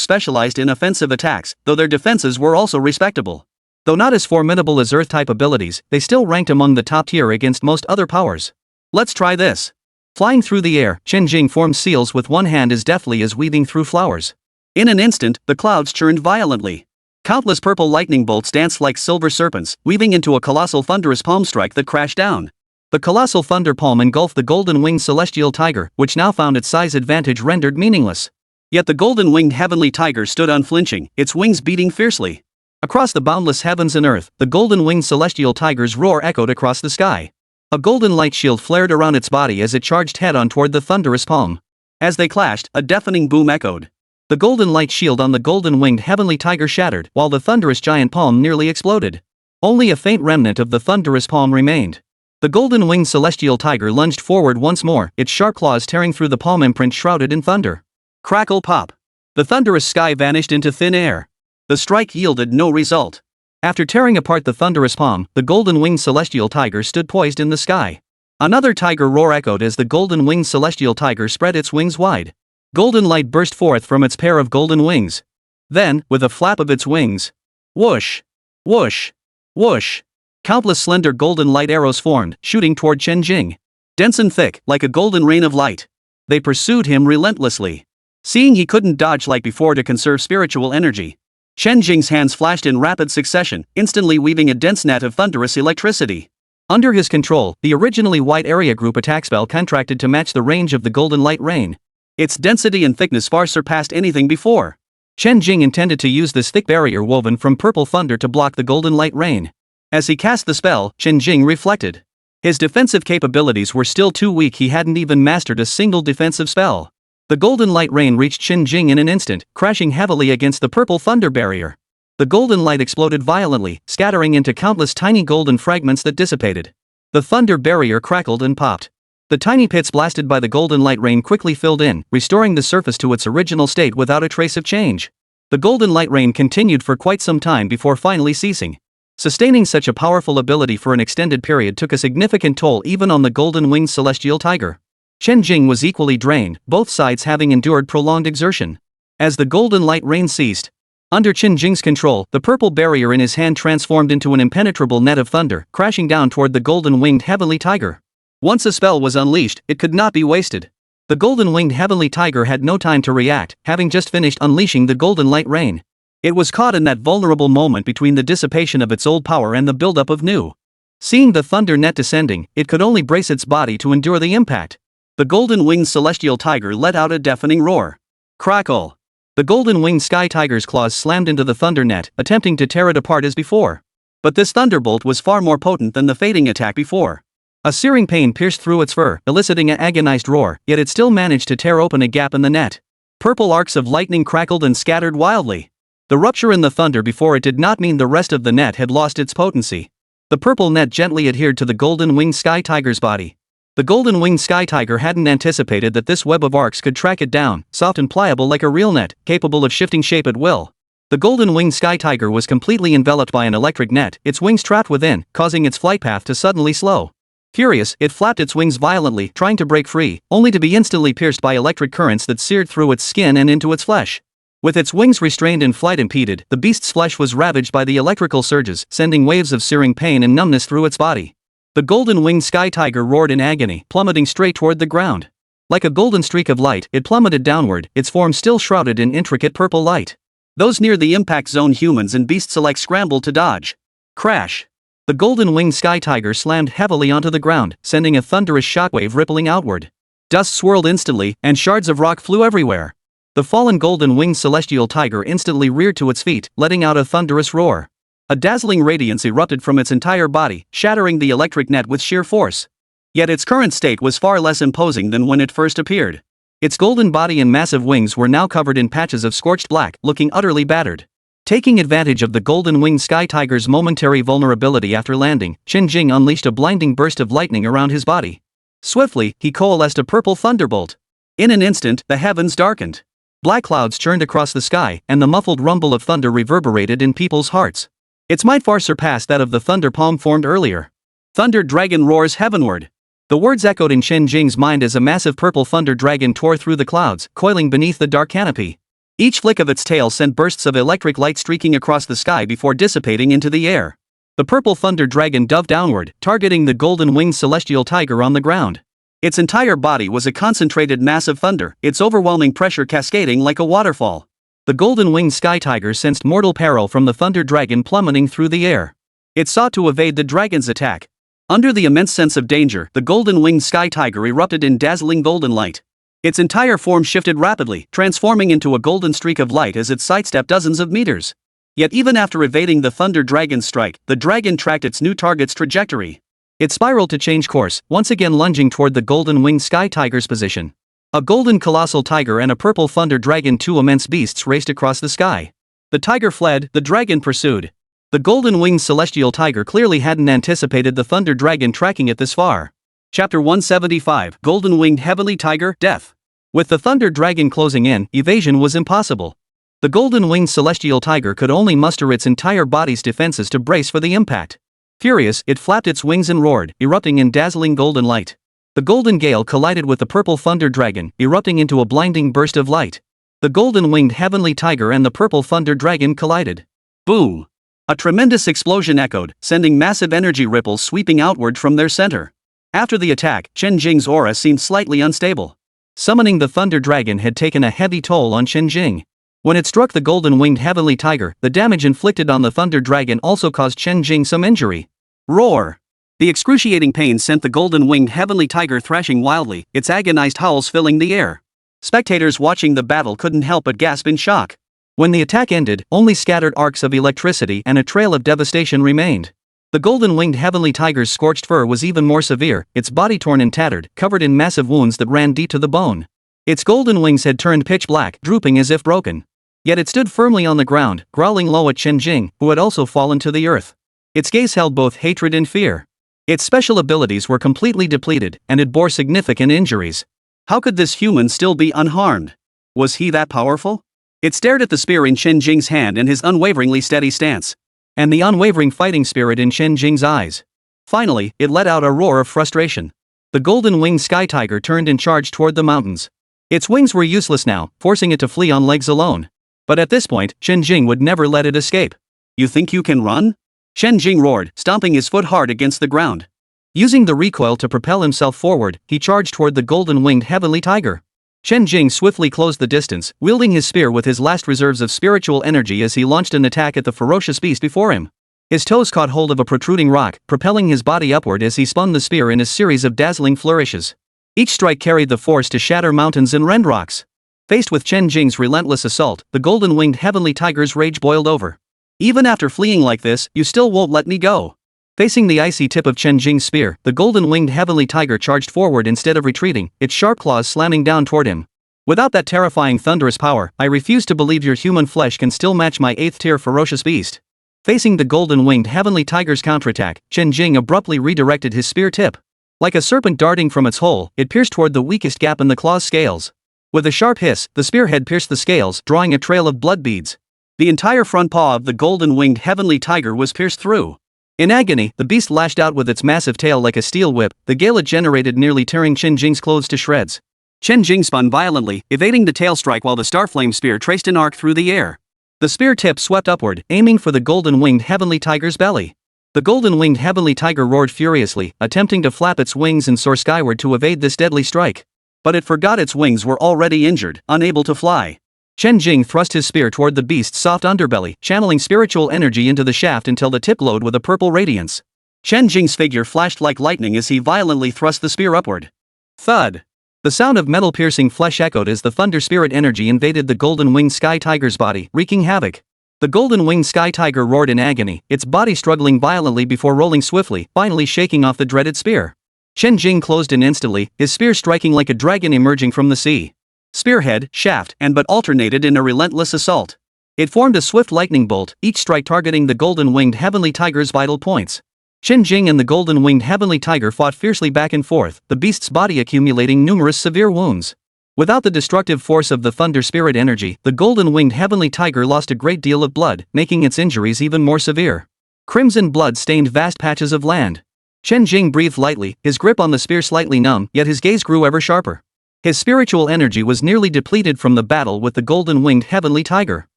specialized in offensive attacks, though their defenses were also respectable. Though not as formidable as Earth-type abilities, they still ranked among the top tier against most other powers. Let's try this. Flying through the air, Chen Jing formed seals with one hand as deftly as weaving through flowers. In an instant, the clouds churned violently. Countless purple lightning bolts danced like silver serpents, weaving into a colossal thunderous palm strike that crashed down. The colossal thunder palm engulfed the golden-winged celestial tiger, which now found its size advantage rendered meaningless. Yet the golden-winged heavenly tiger stood unflinching, its wings beating fiercely. Across the boundless heavens and earth, the golden-winged celestial tiger's roar echoed across the sky. A golden light shield flared around its body as it charged head-on toward the thunderous palm. As they clashed, a deafening boom echoed. The golden light shield on the golden-winged heavenly tiger shattered, while the thunderous giant palm nearly exploded. Only a faint remnant of the thunderous palm remained. The golden-winged celestial tiger lunged forward once more, its sharp claws tearing through the palm imprint shrouded in thunder. Crackle pop. The thunderous sky vanished into thin air. The strike yielded no result. After tearing apart the thunderous palm, the golden-winged celestial tiger stood poised in the sky. Another tiger roar echoed as the golden-winged celestial tiger spread its wings wide. Golden light burst forth from its pair of golden wings. Then, with a flap of its wings, whoosh, whoosh, whoosh, countless slender golden light arrows formed, shooting toward Chen Jing. Dense and thick, like a golden rain of light. They pursued him relentlessly. Seeing he couldn't dodge like before to conserve spiritual energy, Chen Jing's hands flashed in rapid succession, instantly weaving a dense net of thunderous electricity. Under his control, the originally white area group attack spell contracted to match the range of the golden light rain. Its density and thickness far surpassed anything before. Chen Jing intended to use this thick barrier woven from purple thunder to block the golden light rain. As he cast the spell, Chen Jing reflected. His defensive capabilities were still too weak, he hadn't even mastered a single defensive spell. The golden light rain reached Chen Jing in an instant, crashing heavily against the purple thunder barrier. The golden light exploded violently, scattering into countless tiny golden fragments that dissipated. The thunder barrier crackled and popped. The tiny pits blasted by the golden light rain quickly filled in, restoring the surface to its original state without a trace of change. The golden light rain continued for quite some time before finally ceasing. Sustaining such a powerful ability for an extended period took a significant toll even on the golden-winged celestial tiger. Chen Jing was equally drained, both sides having endured prolonged exertion. As the golden light rain ceased, under Chen Jing's control, the purple barrier in his hand transformed into an impenetrable net of thunder, crashing down toward the golden-winged heavenly tiger. Once a spell was unleashed, it could not be wasted. The golden-winged heavenly tiger had no time to react, having just finished unleashing the golden light rain. It was caught in that vulnerable moment between the dissipation of its old power and the buildup of new. Seeing the thunder net descending, it could only brace its body to endure the impact. The golden-winged celestial tiger let out a deafening roar. Crackle! The golden-winged sky tiger's claws slammed into the thunder net, attempting to tear it apart as before. But this thunderbolt was far more potent than the fading attack before. A searing pain pierced through its fur, eliciting an agonized roar, yet it still managed to tear open a gap in the net. Purple arcs of lightning crackled and scattered wildly. The rupture in the thunder before it did not mean the rest of the net had lost its potency. The purple net gently adhered to the golden-winged sky tiger's body. The golden-winged sky tiger hadn't anticipated that this web of arcs could track it down, soft and pliable like a real net, capable of shifting shape at will. The golden-winged sky tiger was completely enveloped by an electric net, its wings trapped within, causing its flight path to suddenly slow. Furious, it flapped its wings violently, trying to break free, only to be instantly pierced by electric currents that seared through its skin and into its flesh. With its wings restrained and flight impeded, the beast's flesh was ravaged by the electrical surges, sending waves of searing pain and numbness through its body. The golden-winged sky tiger roared in agony, plummeting straight toward the ground. Like a golden streak of light, it plummeted downward, its form still shrouded in intricate purple light. Those near the impact zone humans and beasts alike scrambled to dodge. Crash. The golden-winged sky tiger slammed heavily onto the ground, sending a thunderous shockwave rippling outward. Dust swirled instantly, and shards of rock flew everywhere. The fallen golden-winged celestial tiger instantly reared to its feet, letting out a thunderous roar. A dazzling radiance erupted from its entire body, shattering the electric net with sheer force. Yet its current state was far less imposing than when it first appeared. Its golden body and massive wings were now covered in patches of scorched black, looking utterly battered. Taking advantage of the golden-winged sky tiger's momentary vulnerability after landing, Chen Jing unleashed a blinding burst of lightning around his body. Swiftly, he coalesced a purple thunderbolt. In an instant, the heavens darkened. Black clouds churned across the sky, and the muffled rumble of thunder reverberated in people's hearts. Its might far surpassed that of the thunder palm formed earlier. Thunder dragon roars heavenward. The words echoed in Chen Jing's mind as a massive purple thunder dragon tore through the clouds, coiling beneath the dark canopy. Each flick of its tail sent bursts of electric light streaking across the sky before dissipating into the air. The purple thunder dragon dove downward, targeting the golden-winged celestial tiger on the ground. Its entire body was a concentrated mass of thunder, its overwhelming pressure cascading like a waterfall. The golden-winged sky tiger sensed mortal peril from the thunder dragon plummeting through the air. It sought to evade the dragon's attack. Under the immense sense of danger, the golden-winged sky tiger erupted in dazzling golden light. Its entire form shifted rapidly, transforming into a golden streak of light as it sidestepped dozens of meters. Yet even after evading the thunder dragon's strike, the dragon tracked its new target's trajectory. It spiraled to change course, once again lunging toward the golden-winged sky tiger's position. A golden colossal tiger and a purple thunder dragon, two immense beasts, raced across the sky. The tiger fled, the dragon pursued. The golden-winged celestial tiger clearly hadn't anticipated the thunder dragon tracking it this far. Chapter 175, Golden-winged heavenly tiger, Death. With the thunder dragon closing in, evasion was impossible. The golden-winged celestial tiger could only muster its entire body's defenses to brace for the impact. Furious, it flapped its wings and roared, erupting in dazzling golden light. The golden gale collided with the purple thunder dragon, erupting into a blinding burst of light. The golden-winged heavenly tiger and the purple thunder dragon collided. Boom! A tremendous explosion echoed, sending massive energy ripples sweeping outward from their center. After the attack, Chen Jing's aura seemed slightly unstable. Summoning the thunder dragon had taken a heavy toll on Chen Jing. When it struck the golden-winged heavenly tiger, the damage inflicted on the thunder dragon also caused Chen Jing some injury. Roar! The excruciating pain sent the golden-winged heavenly tiger thrashing wildly, its agonized howls filling the air. Spectators watching the battle couldn't help but gasp in shock. When the attack ended, only scattered arcs of electricity and a trail of devastation remained. The golden-winged heavenly tiger's scorched fur was even more severe, its body torn and tattered, covered in massive wounds that ran deep to the bone. Its golden wings had turned pitch black, drooping as if broken. Yet it stood firmly on the ground, growling low at Chen Jing, who had also fallen to the earth. Its gaze held both hatred and fear. Its special abilities were completely depleted, and it bore significant injuries. How could this human still be unharmed? Was he that powerful? It stared at the spear in Chen Jing's hand and his unwaveringly steady stance. And the unwavering fighting spirit in Chen Jing's eyes. Finally, it let out a roar of frustration. The golden-winged sky tiger turned and charged toward the mountains. Its wings were useless now, forcing it to flee on legs alone. But at this point, Chen Jing would never let it escape. You think you can run? Chen Jing roared, stomping his foot hard against the ground. Using the recoil to propel himself forward, he charged toward the golden-winged heavenly tiger. Chen Jing swiftly closed the distance, wielding his spear with his last reserves of spiritual energy as he launched an attack at the ferocious beast before him. His toes caught hold of a protruding rock, propelling his body upward as he spun the spear in a series of dazzling flourishes. Each strike carried the force to shatter mountains and rend rocks. Faced with Chen Jing's relentless assault, the golden-winged heavenly tiger's rage boiled over. Even after fleeing like this, you still won't let me go. Facing the icy tip of Chen Jing's spear, the golden-winged heavenly tiger charged forward instead of retreating, its sharp claws slamming down toward him. Without that terrifying thunderous power, I refuse to believe your human flesh can still match my 8th-tier ferocious beast. Facing the golden-winged heavenly tiger's counterattack, Chen Jing abruptly redirected his spear tip. Like a serpent darting from its hole, it pierced toward the weakest gap in the claw's scales. With a sharp hiss, the spearhead pierced the scales, drawing a trail of blood beads. The entire front paw of the golden-winged heavenly tiger was pierced through. In agony, the beast lashed out with its massive tail like a steel whip, the gale it generated nearly tearing Chen Jing's clothes to shreds. Chen Jing spun violently, evading the tail strike while the starflame spear traced an arc through the air. The spear tip swept upward, aiming for the golden-winged heavenly tiger's belly. The golden-winged heavenly tiger roared furiously, attempting to flap its wings and soar skyward to evade this deadly strike. but it forgot its wings were already injured, unable to fly. Chen Jing thrust his spear toward the beast's soft underbelly, channeling spiritual energy into the shaft until the tip glowed with a purple radiance. Chen Jing's figure flashed like lightning as he violently thrust the spear upward. Thud! The sound of metal-piercing flesh echoed as the thunder spirit energy invaded the golden-winged sky tiger's body, wreaking havoc. The golden-winged sky tiger roared in agony, its body struggling violently before rolling swiftly, finally shaking off the dreaded spear. Chen Jing closed in instantly, his spear striking like a dragon emerging from the sea. Spearhead, shaft, and butt alternated in a relentless assault. It formed a swift lightning bolt, each strike targeting the golden-winged heavenly tiger's vital points. Chen Jing and the golden-winged heavenly tiger fought fiercely back and forth, the beast's body accumulating numerous severe wounds. Without the destructive force of the thunder spirit energy, the golden-winged heavenly tiger lost a great deal of blood, making its injuries even more severe. Crimson blood stained vast patches of land. Chen Jing breathed lightly, his grip on the spear slightly numb, yet his gaze grew ever sharper. His spiritual energy was nearly depleted from the battle with the golden-winged heavenly tiger.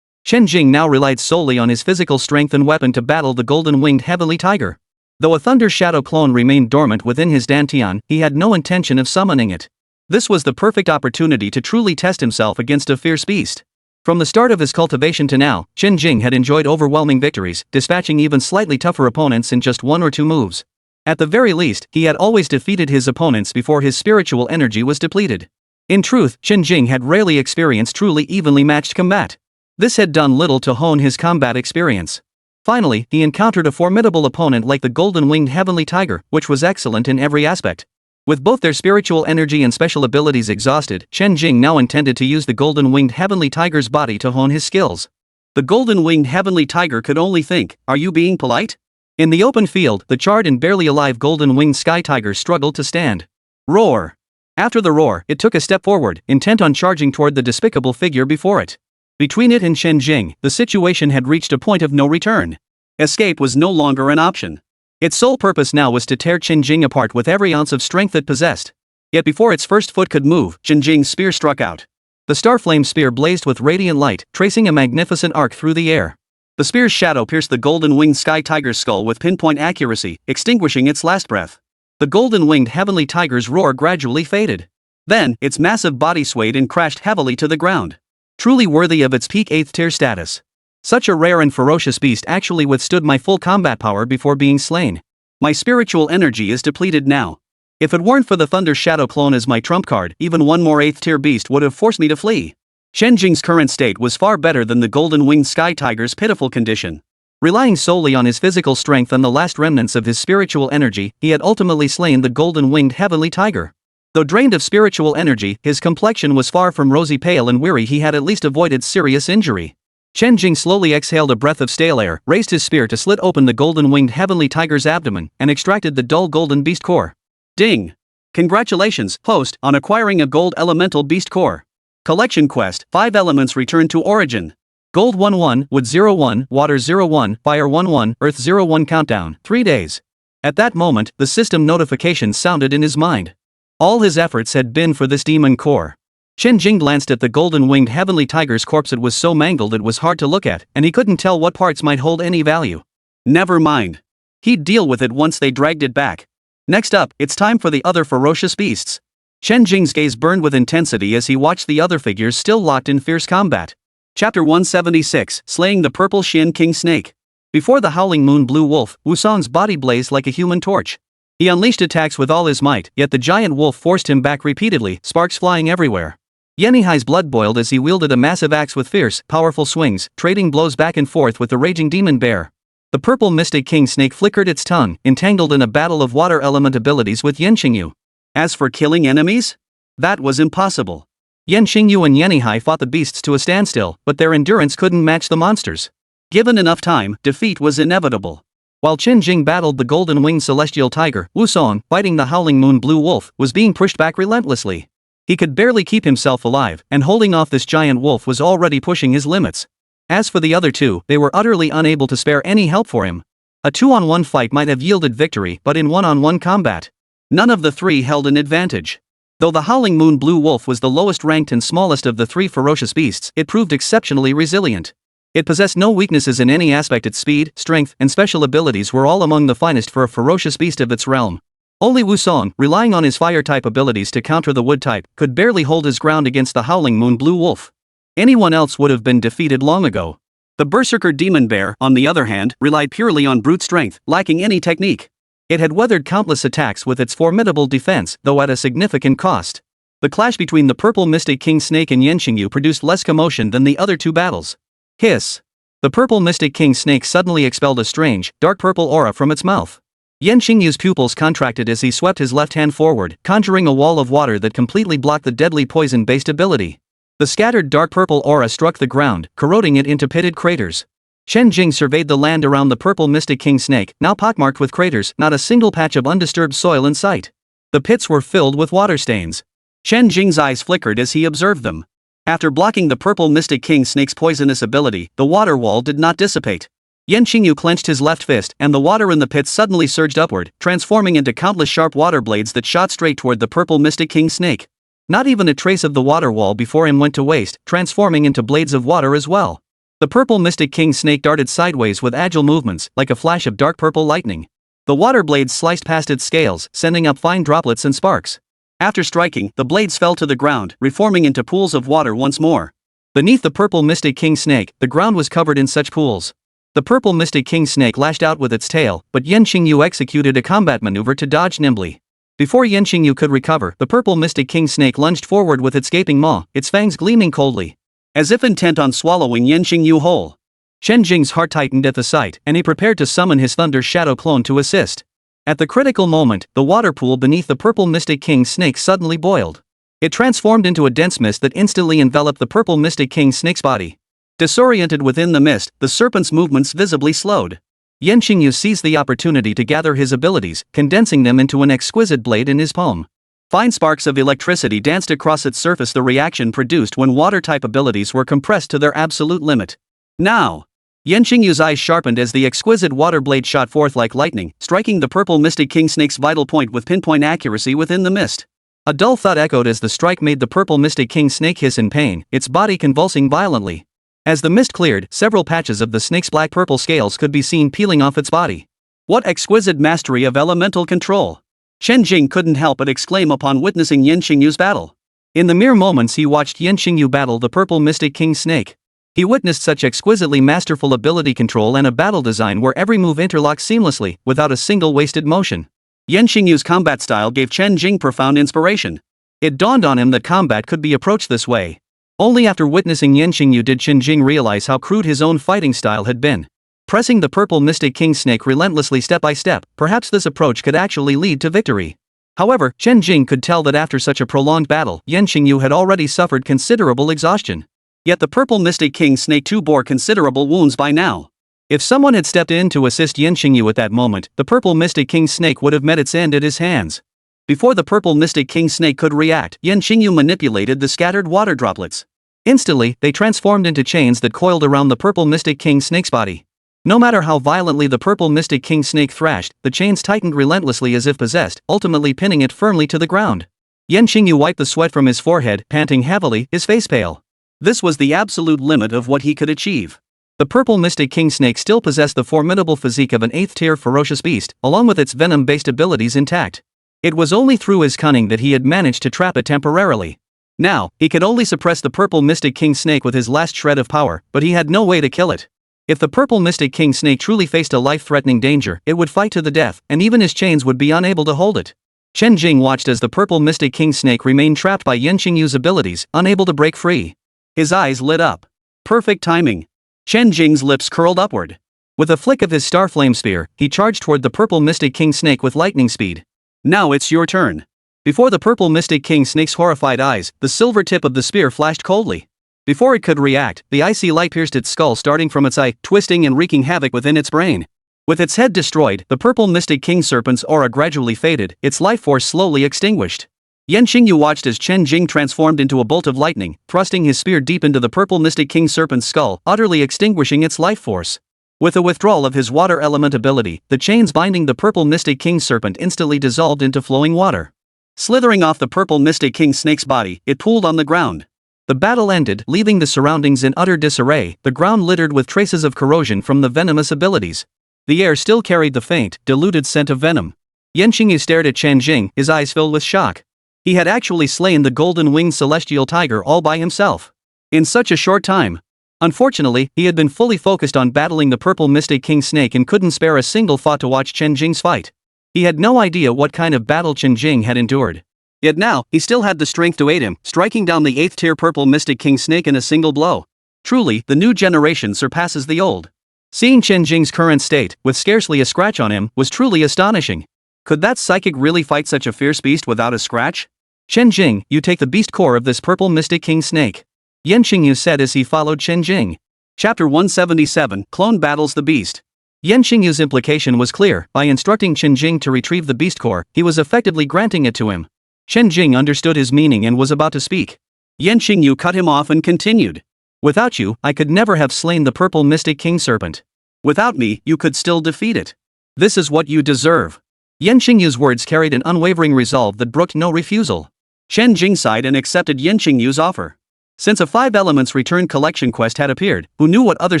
Chen Jing now relied solely on his physical strength and weapon to battle the golden-winged heavenly tiger. Though a Thunder Shadow clone remained dormant within his dantian, he had no intention of summoning it. This was the perfect opportunity to truly test himself against a fierce beast. From the start of his cultivation to now, Chen Jing had enjoyed overwhelming victories, dispatching even slightly tougher opponents in just 1 or 2 moves. At the very least, he had always defeated his opponents before his spiritual energy was depleted. In truth, Chen Jing had rarely experienced truly evenly matched combat. This had done little to hone his combat experience. Finally, he encountered a formidable opponent like the golden-winged heavenly tiger, which was excellent in every aspect. With both their spiritual energy and special abilities exhausted, Chen Jing now intended to use the golden-winged heavenly tiger's body to hone his skills. The golden-winged heavenly tiger could only think, "Are you being polite?" In the open field, the charred and barely alive golden-winged sky tiger struggled to stand. Roar! After the roar, it took a step forward, intent on charging toward the despicable figure before it. Between it and Chen Jing, the situation had reached a point of no return. Escape was no longer an option. Its sole purpose now was to tear Chen Jing apart with every ounce of strength it possessed. Yet before its first foot could move, Chen Jing's spear struck out. The Starflame spear blazed with radiant light, tracing a magnificent arc through the air. The spear's shadow pierced the golden-winged sky tiger's skull with pinpoint accuracy, extinguishing its last breath. The golden-winged heavenly tiger's roar gradually faded. Then, its massive body swayed and crashed heavily to the ground. Truly worthy of its peak 8th tier status. Such a rare and ferocious beast actually withstood my full combat power before being slain. My spiritual energy is depleted now. If it weren't for the Thunder Shadow clone as my trump card, even one more 8th tier beast would have forced me to flee. Chen Jing's current state was far better than the golden-winged sky tiger's pitiful condition. Relying solely on his physical strength and the last remnants of his spiritual energy, he had ultimately slain the golden-winged heavenly tiger. Though drained of spiritual energy, his complexion was far from rosy pale and weary. He had at least avoided serious injury. Chen Jing slowly exhaled a breath of stale air, raised his spear to slit open the golden-winged heavenly tiger's abdomen, and extracted the dull golden beast core. Ding! Congratulations, host, on acquiring a gold elemental beast core. Collection quest, 5 elements return to origin. Gold 1-1, Wood 0-1, Water 0-1, Fire 1-1, Earth 0-1 countdown, 3 days. At that moment, the system notification sounded in his mind. All his efforts had been for this demon core. Chen Jing glanced at the golden-winged heavenly tiger's corpse. It was so mangled it was hard to look at, and he couldn't tell what parts might hold any value. Never mind. He'd deal with it once they dragged it back. Next up, it's time for the other ferocious beasts. Chen Jing's gaze burned with intensity as he watched the other figures still locked in fierce combat. Chapter 176, Slaying the Purple Shin King Snake. Before the howling moon blue wolf, Wusong's body blazed like a human torch. He unleashed attacks with all his might, yet the giant wolf forced him back repeatedly, sparks flying everywhere. Yenihai's blood boiled as he wielded a massive axe with fierce, powerful swings, trading blows back and forth with the raging demon bear. The purple mystic king snake flickered its tongue, entangled in a battle of water element abilities with Yan Qingyu. As for killing enemies? That was impossible. Yan Qingyu and Yenihai fought the beasts to a standstill, but their endurance couldn't match the monsters. Given enough time, defeat was inevitable. While Chen Jing battled the golden-winged celestial tiger, Wusong, fighting the howling moon blue wolf, was being pushed back relentlessly. He could barely keep himself alive, and holding off this giant wolf was already pushing his limits. As for the other two, they were utterly unable to spare any help for him. A 2-on-1 fight might have yielded victory, but in 1-on-1 combat, none of the three held an advantage. Though the howling moon blue wolf was the lowest ranked and smallest of the 3 ferocious beasts, it proved exceptionally resilient. It possessed no weaknesses in any aspect. Its speed, strength, and special abilities were all among the finest for a ferocious beast of its realm. Only Wusong, relying on his fire-type abilities to counter the wood-type, could barely hold his ground against the howling moon blue wolf. Anyone else would have been defeated long ago. The berserker demon bear, on the other hand, relied purely on brute strength, lacking any technique. It had weathered countless attacks with its formidable defense, though at a significant cost. The clash between the purple mystic king snake and Yanqingyu produced less commotion than the other two battles. Hiss! The purple mystic king snake suddenly expelled a strange, dark purple aura from its mouth. Yanqingyu's pupils contracted as he swept his left hand forward, conjuring a wall of water that completely blocked the deadly poison-based ability. The scattered dark purple aura struck the ground, corroding it into pitted craters. Chen Jing surveyed the land around the purple mystic king snake, now pockmarked with craters, not a single patch of undisturbed soil in sight. The pits were filled with water stains. Chen Jing's eyes flickered as he observed them. After blocking the purple mystic king snake's poisonous ability, the water wall did not dissipate. Yanqingyu clenched his left fist, and the water in the pits suddenly surged upward, transforming into countless sharp water blades that shot straight toward the purple mystic king snake. Not even a trace of the water wall before him went to waste, transforming into blades of water as well. The purple mystic king snake darted sideways with agile movements, like a flash of dark purple lightning. The water blades sliced past its scales, sending up fine droplets and sparks. After striking, the blades fell to the ground, reforming into pools of water once more. Beneath the purple mystic king snake, the ground was covered in such pools. The purple mystic king snake lashed out with its tail, but Yanqingyu executed a combat maneuver to dodge nimbly. Before Yanqingyu could recover, the purple mystic king snake lunged forward with its gaping maw, its fangs gleaming coldly, as if intent on swallowing Yanqingyu whole. Chen Jing's heart tightened at the sight, and he prepared to summon his Thunder Shadow clone to assist. At the critical moment, the water pool beneath the purple mystic king snake suddenly boiled. It transformed into a dense mist that instantly enveloped the purple mystic king snake's body. Disoriented within the mist, the serpent's movements visibly slowed. Yanqingyu seized the opportunity to gather his abilities, condensing them into an exquisite blade in his palm. Fine sparks of electricity danced across its surface, the reaction produced when water-type abilities were compressed to their absolute limit. Now! Yanqingyu's eyes sharpened as the exquisite water blade shot forth like lightning, striking the purple mystic king snake's vital point with pinpoint accuracy within the mist. A dull thud echoed as the strike made the purple mystic king snake hiss in pain, its body convulsing violently. As the mist cleared, several patches of the snake's black-purple scales could be seen peeling off its body. What exquisite mastery of elemental control! Chen Jing couldn't help but exclaim upon witnessing Yanqingyu's battle. In the mere moments he watched Yanqingyu battle the purple mystic king snake, he witnessed such exquisitely masterful ability control and a battle design where every move interlocked seamlessly, without a single wasted motion. Yanqingyu's combat style gave Chen Jing profound inspiration. It dawned on him that combat could be approached this way. Only after witnessing Yanqingyu did Chen Jing realize how crude his own fighting style had been. Pressing the purple mystic king snake relentlessly step by step, perhaps this approach could actually lead to victory. However, Chen Jing could tell that after such a prolonged battle, Yanqingyu had already suffered considerable exhaustion. Yet the purple mystic king snake too bore considerable wounds by now. If someone had stepped in to assist Yanqingyu at that moment, the purple mystic king snake would have met its end at his hands. Before the purple mystic king snake could react, Yanqingyu manipulated the scattered water droplets. Instantly, they transformed into chains that coiled around the purple mystic king snake's body. No matter how violently the purple mystic king snake thrashed, the chains tightened relentlessly as if possessed, ultimately pinning it firmly to the ground. Yanqingyu wiped the sweat from his forehead, panting heavily, his face pale. This was the absolute limit of what he could achieve. The purple mystic king snake still possessed the formidable physique of an 8th-tier ferocious beast, along with its venom-based abilities intact. It was only through his cunning that he had managed to trap it temporarily. Now, he could only suppress the purple mystic king snake with his last shred of power, but he had no way to kill it. If the purple mystic king snake truly faced a life-threatening danger, it would fight to the death, and even his chains would be unable to hold it. Chen Jing watched as the purple mystic king snake remained trapped by Yanqingyu's abilities, unable to break free. His eyes lit up. Perfect timing. Chen Jing's lips curled upward. With a flick of his star flame spear, he charged toward the purple mystic king snake with lightning speed. Now it's your turn. Before the purple mystic king snake's horrified eyes, the silver tip of the spear flashed coldly. Before it could react, the icy light pierced its skull starting from its eye, twisting and wreaking havoc within its brain. With its head destroyed, the purple mystic king serpent's aura gradually faded, its life force slowly extinguished. Yanqingyu watched as Chen Jing transformed into a bolt of lightning, thrusting his spear deep into the purple mystic king serpent's skull, utterly extinguishing its life force. With the withdrawal of his water element ability, the chains binding the purple mystic king serpent instantly dissolved into flowing water. Slithering off the purple mystic king snake's body, it pooled on the ground. The battle ended, leaving the surroundings in utter disarray, the ground littered with traces of corrosion from the venomous abilities. The air still carried the faint, diluted scent of venom. Yan Qingyu stared at Chen Jing, his eyes filled with shock. He had actually slain the golden-winged celestial tiger all by himself. In such a short time. Unfortunately, he had been fully focused on battling the purple mystic king snake and couldn't spare a single thought to watch Chen Jing's fight. He had no idea what kind of battle Chen Jing had endured. Yet now, he still had the strength to aid him, striking down the 8th tier purple mystic king snake in a single blow. Truly, the new generation surpasses the old. Seeing Chen Jing's current state, with scarcely a scratch on him, was truly astonishing. Could that psychic really fight such a fierce beast without a scratch? Chen Jing, you take the beast core of this purple mystic king snake. Yan Qingyu said as he followed Chen Jing. Chapter 177, Clone Battles the Beast. Yan Qingyu's implication was clear. By instructing Chen Jing to retrieve the beast core, he was effectively granting it to him. Chen Jing understood his meaning and was about to speak. Yan Qingyu cut him off and continued. Without you, I could never have slain the purple mystic king serpent. Without me, you could still defeat it. This is what you deserve. Yan Qingyu's words carried an unwavering resolve that brooked no refusal. Chen Jing sighed and accepted Yan Qingyu's offer. Since a 5 Elements Return collection quest had appeared, who knew what other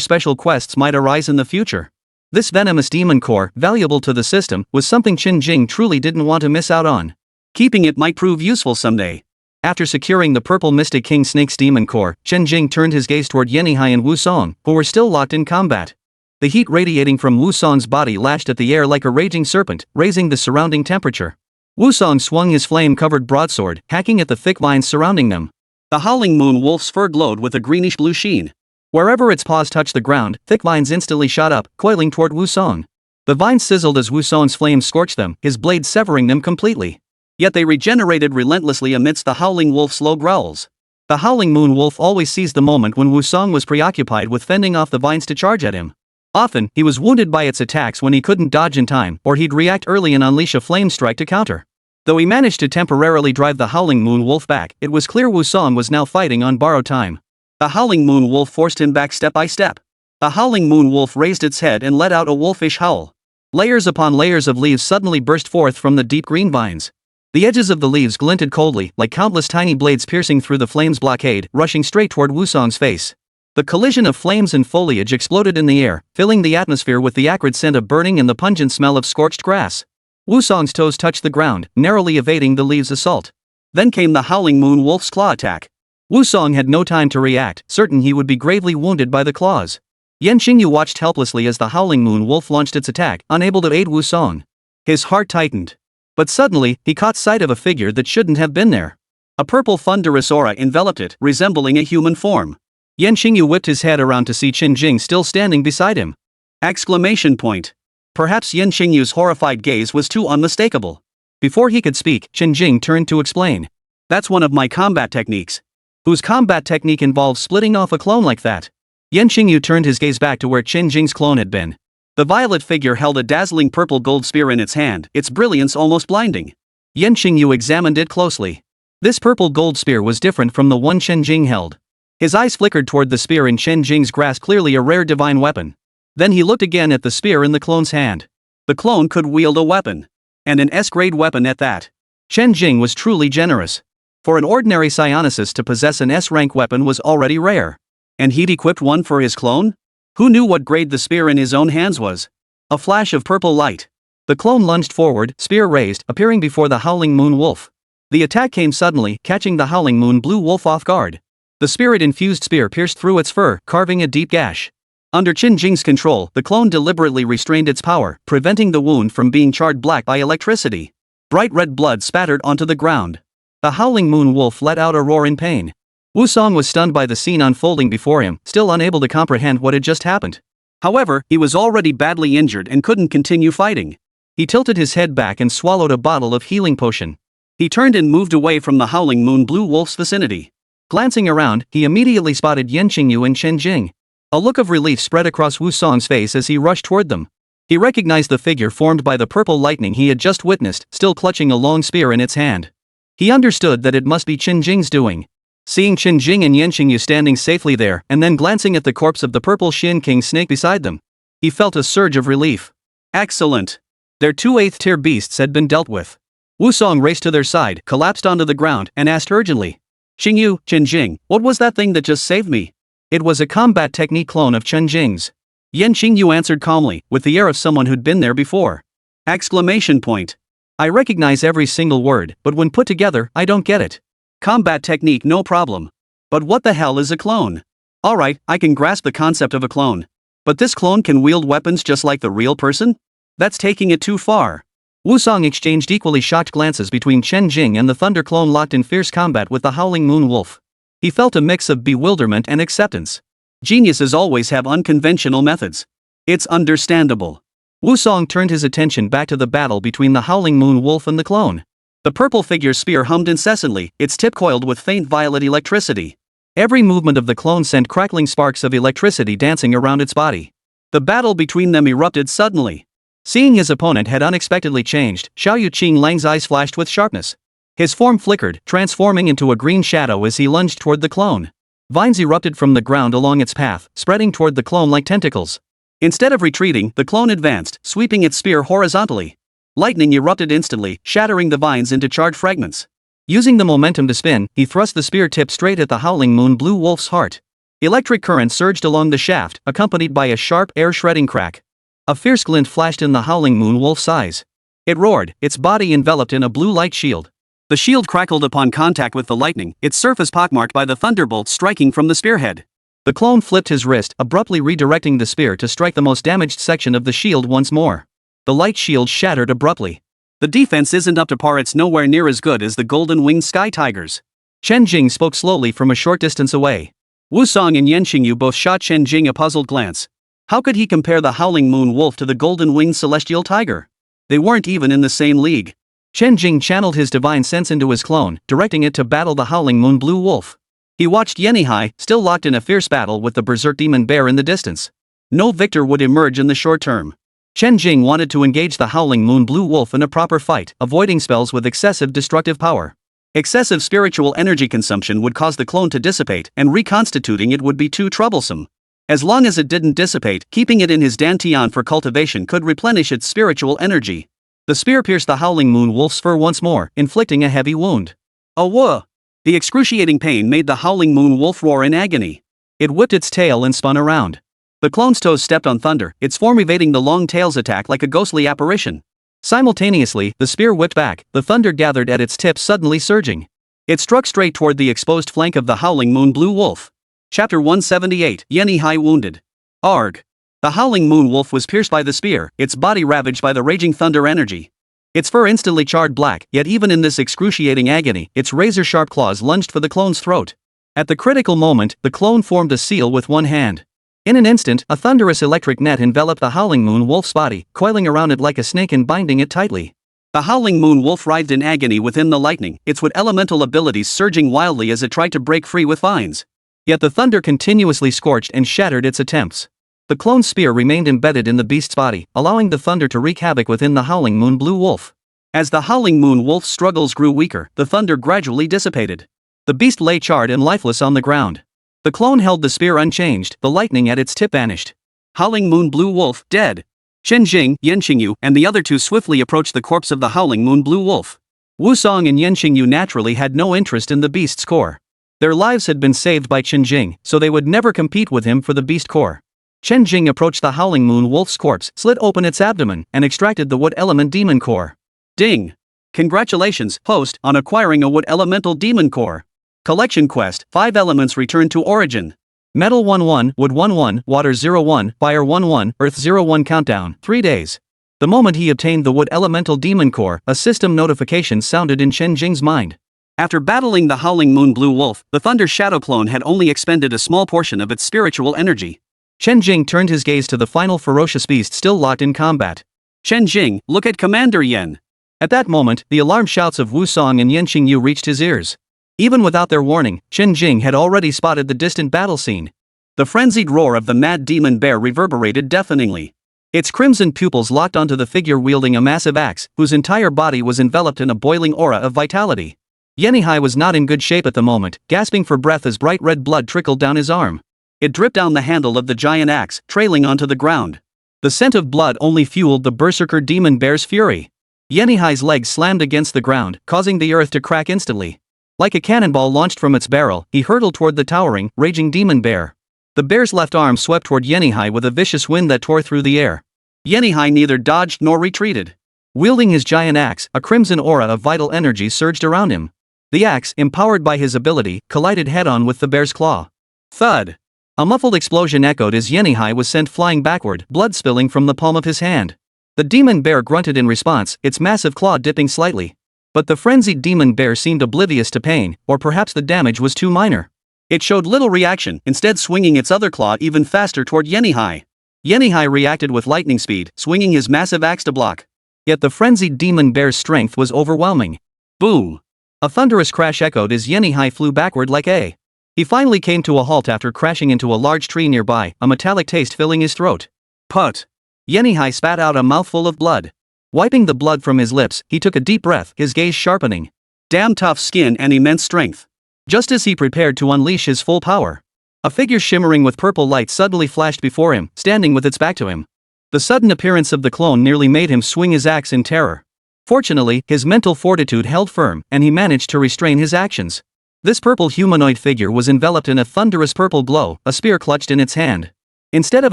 special quests might arise in the future? This venomous demon core, valuable to the system, was something Chen Jing truly didn't want to miss out on. Keeping it might prove useful someday. After securing the purple mystic king snake's demon core, Chen Jing turned his gaze toward Yanihai and Wu Song, who were still locked in combat. The heat radiating from Wu Song's body lashed at the air like a raging serpent, raising the surrounding temperature. Wu Song swung his flame-covered broadsword, hacking at the thick vines surrounding them. The howling moon wolf's fur glowed with a greenish-blue sheen. Wherever its paws touched the ground, thick vines instantly shot up, coiling toward Wu Song. The vines sizzled as Wu Song's flames scorched them, his blade severing them completely. Yet they regenerated relentlessly amidst the howling wolf's low growls. The howling moon wolf always seized the moment when Wu Song was preoccupied with fending off the vines to charge at him. Often, he was wounded by its attacks when he couldn't dodge in time, or he'd react early and unleash a flame strike to counter. Though he managed to temporarily drive the howling moon wolf back, it was clear Wu Song was now fighting on borrowed time. The howling moon wolf forced him back step by step. The howling moon wolf raised its head and let out a wolfish howl. Layers upon layers of leaves suddenly burst forth from the deep green vines. The edges of the leaves glinted coldly, like countless tiny blades piercing through the flame's blockade, rushing straight toward Wu Song's face. The collision of flames and foliage exploded in the air, filling the atmosphere with the acrid scent of burning and the pungent smell of scorched grass. Wu Song's toes touched the ground, narrowly evading the leaves' assault. Then came the howling moon wolf's claw attack. Wu Song had no time to react, certain he would be gravely wounded by the claws. Yan Qingyu watched helplessly as the howling moon wolf launched its attack, unable to aid Wu Song. His heart tightened. But suddenly, he caught sight of a figure that shouldn't have been there. A purple thunderous aura enveloped it, resembling a human form. Yan Qingyu whipped his head around to see Chen Jing still standing beside him. Exclamation point. Perhaps Yan Qingyu's horrified gaze was too unmistakable. Before he could speak, Chen Jing turned to explain. That's one of my combat techniques. Whose combat technique involves splitting off a clone like that? Yan Qingyu turned his gaze back to where Chen Jing's clone had been. The violet figure held a dazzling purple gold spear in its hand, its brilliance almost blinding. Yan Qingyu examined it closely. This purple gold spear was different from the one Chen Jing held. His eyes flickered toward the spear in Chen Jing's grasp, clearly a rare divine weapon. Then he looked again at the spear in the clone's hand. The clone could wield a weapon. And an S-grade weapon at that. Chen Jing was truly generous. For an ordinary psionicist to possess an S-rank weapon was already rare. And he'd equipped one for his clone? Who knew what grade the spear in his own hands was? A flash of purple light. The clone lunged forward, spear raised, appearing before the howling moon wolf. The attack came suddenly, catching the howling moon blue wolf off guard. The spirit-infused spear pierced through its fur, carving a deep gash. Under Chen Jing's control, the clone deliberately restrained its power, preventing the wound from being charred black by electricity. Bright red blood spattered onto the ground. The howling moon wolf let out a roar in pain. Wu Song was stunned by the scene unfolding before him, still unable to comprehend what had just happened. However, he was already badly injured and couldn't continue fighting. He tilted his head back and swallowed a bottle of healing potion. He turned and moved away from the howling moon blue wolf's vicinity. Glancing around, he immediately spotted Yan Qingyu and Chen Jing. A look of relief spread across Wu Song's face as he rushed toward them. He recognized the figure formed by the purple lightning he had just witnessed, still clutching a long spear in its hand. He understood that it must be Chen Jing's doing. Seeing Chen Jing and Yan Qingyu standing safely there, and then glancing at the corpse of the purple Xin King snake beside them, he felt a surge of relief. Excellent. Their 2 8th-tier beasts had been dealt with. Wu Song raced to their side, collapsed onto the ground, and asked urgently. Xingyu, Chen Jing, what was that thing that just saved me? It was a combat technique clone of Chen Jing's. Yan Qingyu answered calmly, with the air of someone who'd been there before. Exclamation point. I recognize every single word, but when put together, I don't get it. Combat technique no problem. But what the hell is a clone? Alright, I can grasp the concept of a clone. But this clone can wield weapons just like the real person? That's taking it too far. Wusong exchanged equally shocked glances between Chen Jing and the Thunder clone locked in fierce combat with the Howling Moon Wolf. He felt a mix of bewilderment and acceptance. Geniuses always have unconventional methods. It's understandable. Wusong turned his attention back to the battle between the Howling Moon Wolf and the clone. The purple figure's spear hummed incessantly, its tip coiled with faint violet electricity. Every movement of the clone sent crackling sparks of electricity dancing around its body. The battle between them erupted suddenly. Seeing his opponent had unexpectedly changed, Xiao Qinglang's eyes flashed with sharpness. His form flickered, transforming into a green shadow as he lunged toward the clone. Vines erupted from the ground along its path, spreading toward the clone like tentacles. Instead of retreating, the clone advanced, sweeping its spear horizontally. Lightning erupted instantly, shattering the vines into charred fragments. Using the momentum to spin, he thrust the spear tip straight at the Howling Moon Blue Wolf's heart. Electric current surged along the shaft, accompanied by a sharp, air-shredding crack. A fierce glint flashed in the Howling Moon Wolf's eyes. It roared, its body enveloped in a blue light shield. The shield crackled upon contact with the lightning, its surface pockmarked by the thunderbolt striking from the spearhead. The clone flipped his wrist, abruptly redirecting the spear to strike the most damaged section of the shield once more. The light shield shattered abruptly. The defense isn't up to par, it's nowhere near as good as the golden-winged sky tigers. Chen Jing spoke slowly from a short distance away. Wusong and Yanqingyu both shot Chen Jing a puzzled glance. How could he compare the Howling Moon Wolf to the golden-winged celestial tiger? They weren't even in the same league. Chen Jing channeled his divine sense into his clone, directing it to battle the Howling Moon Blue Wolf. He watched Yanihai, still locked in a fierce battle with the berserk demon bear in the distance. No victor would emerge in the short term. Chen Jing wanted to engage the Howling Moon Blue Wolf in a proper fight, avoiding spells with excessive destructive power. Excessive spiritual energy consumption would cause the clone to dissipate, and reconstituting it would be too troublesome. As long as it didn't dissipate, keeping it in his dantian for cultivation could replenish its spiritual energy. The spear pierced the Howling Moon Wolf's fur once more, inflicting a heavy wound. Oh whoa! The excruciating pain made the Howling Moon Wolf roar in agony. It whipped its tail and spun around. The clone's toes stepped on thunder, its form evading the long tail's attack like a ghostly apparition. Simultaneously, the spear whipped back, the thunder gathered at its tip suddenly surging. It struck straight toward the exposed flank of the Howling Moon Blue Wolf. Chapter 178, Yanihai wounded. Arg. The Howling Moon Wolf was pierced by the spear, its body ravaged by the raging thunder energy. Its fur instantly charred black, yet even in this excruciating agony, its razor-sharp claws lunged for the clone's throat. At the critical moment, the clone formed a seal with one hand. In an instant, a thunderous electric net enveloped the Howling Moon Wolf's body, coiling around it like a snake and binding it tightly. The Howling Moon Wolf writhed in agony within the lightning, its wood elemental abilities surging wildly as it tried to break free with vines. Yet the thunder continuously scorched and shattered its attempts. The clone's spear remained embedded in the beast's body, allowing the thunder to wreak havoc within the Howling Moon Blue Wolf. As the Howling Moon Wolf's struggles grew weaker, the thunder gradually dissipated. The beast lay charred and lifeless on the ground. The clone held the spear unchanged, the lightning at its tip vanished. Howling Moon Blue Wolf, dead. Chen Jing, Yanqingyu, and the other two swiftly approached the corpse of the Howling Moon Blue Wolf. Wusong and Yanqingyu naturally had no interest in the beast's core. Their lives had been saved by Chen Jing, so they would never compete with him for the beast core. Chen Jing approached the Howling Moon Wolf's corpse, slit open its abdomen, and extracted the wood element demon core. Ding! Congratulations, host, on acquiring a wood elemental demon core. Collection quest, 5 elements return to origin. Metal 1-1, Wood 1-1, Water 0-1, Fire 1-1, Earth 0-1 countdown, 3 days. The moment he obtained the wood elemental demon core, a system notification sounded in Chen Jing's mind. After battling the Howling Moon Blue Wolf, the Thunder Shadow clone had only expended a small portion of its spiritual energy. Chen Jing turned his gaze to the final ferocious beast still locked in combat. Chen Jing, look at Commander Yan. At that moment, the alarm shouts of Wusong and Yanqingyu reached his ears. Even without their warning, Chen Jing had already spotted the distant battle scene. The frenzied roar of the mad demon bear reverberated deafeningly. Its crimson pupils locked onto the figure wielding a massive axe, whose entire body was enveloped in a boiling aura of vitality. Yanihai was not in good shape at the moment, gasping for breath as bright red blood trickled down his arm. It dripped down the handle of the giant axe, trailing onto the ground. The scent of blood only fueled the berserker demon bear's fury. Yanihai's legs slammed against the ground, causing the earth to crack instantly. Like a cannonball launched from its barrel, he hurtled toward the towering, raging demon bear. The bear's left arm swept toward Yanihai with a vicious wind that tore through the air. Yanihai neither dodged nor retreated. Wielding his giant axe, a crimson aura of vital energy surged around him. The axe, empowered by his ability, collided head-on with the bear's claw. Thud! A muffled explosion echoed as Yenihai was sent flying backward, blood spilling from the palm of his hand. The demon bear grunted in response, its massive claw dipping slightly. But the frenzied demon bear seemed oblivious to pain, or perhaps the damage was too minor. It showed little reaction, instead swinging its other claw even faster toward Yenihai. Yenihai reacted with lightning speed, swinging his massive axe to block. Yet the frenzied demon bear's strength was overwhelming. Boom! A thunderous crash echoed as Yenihai flew backward like a. He finally came to a halt after crashing into a large tree nearby, a metallic taste filling his throat. Put! Yenihai spat out a mouthful of blood. Wiping the blood from his lips, he took a deep breath, his gaze sharpening. Damn tough skin and immense strength. Just as he prepared to unleash his full power, a figure shimmering with purple light suddenly flashed before him, standing with its back to him. The sudden appearance of the clone nearly made him swing his axe in terror. Fortunately, his mental fortitude held firm, and he managed to restrain his actions. This purple humanoid figure was enveloped in a thunderous purple glow, a spear clutched in its hand. Instead of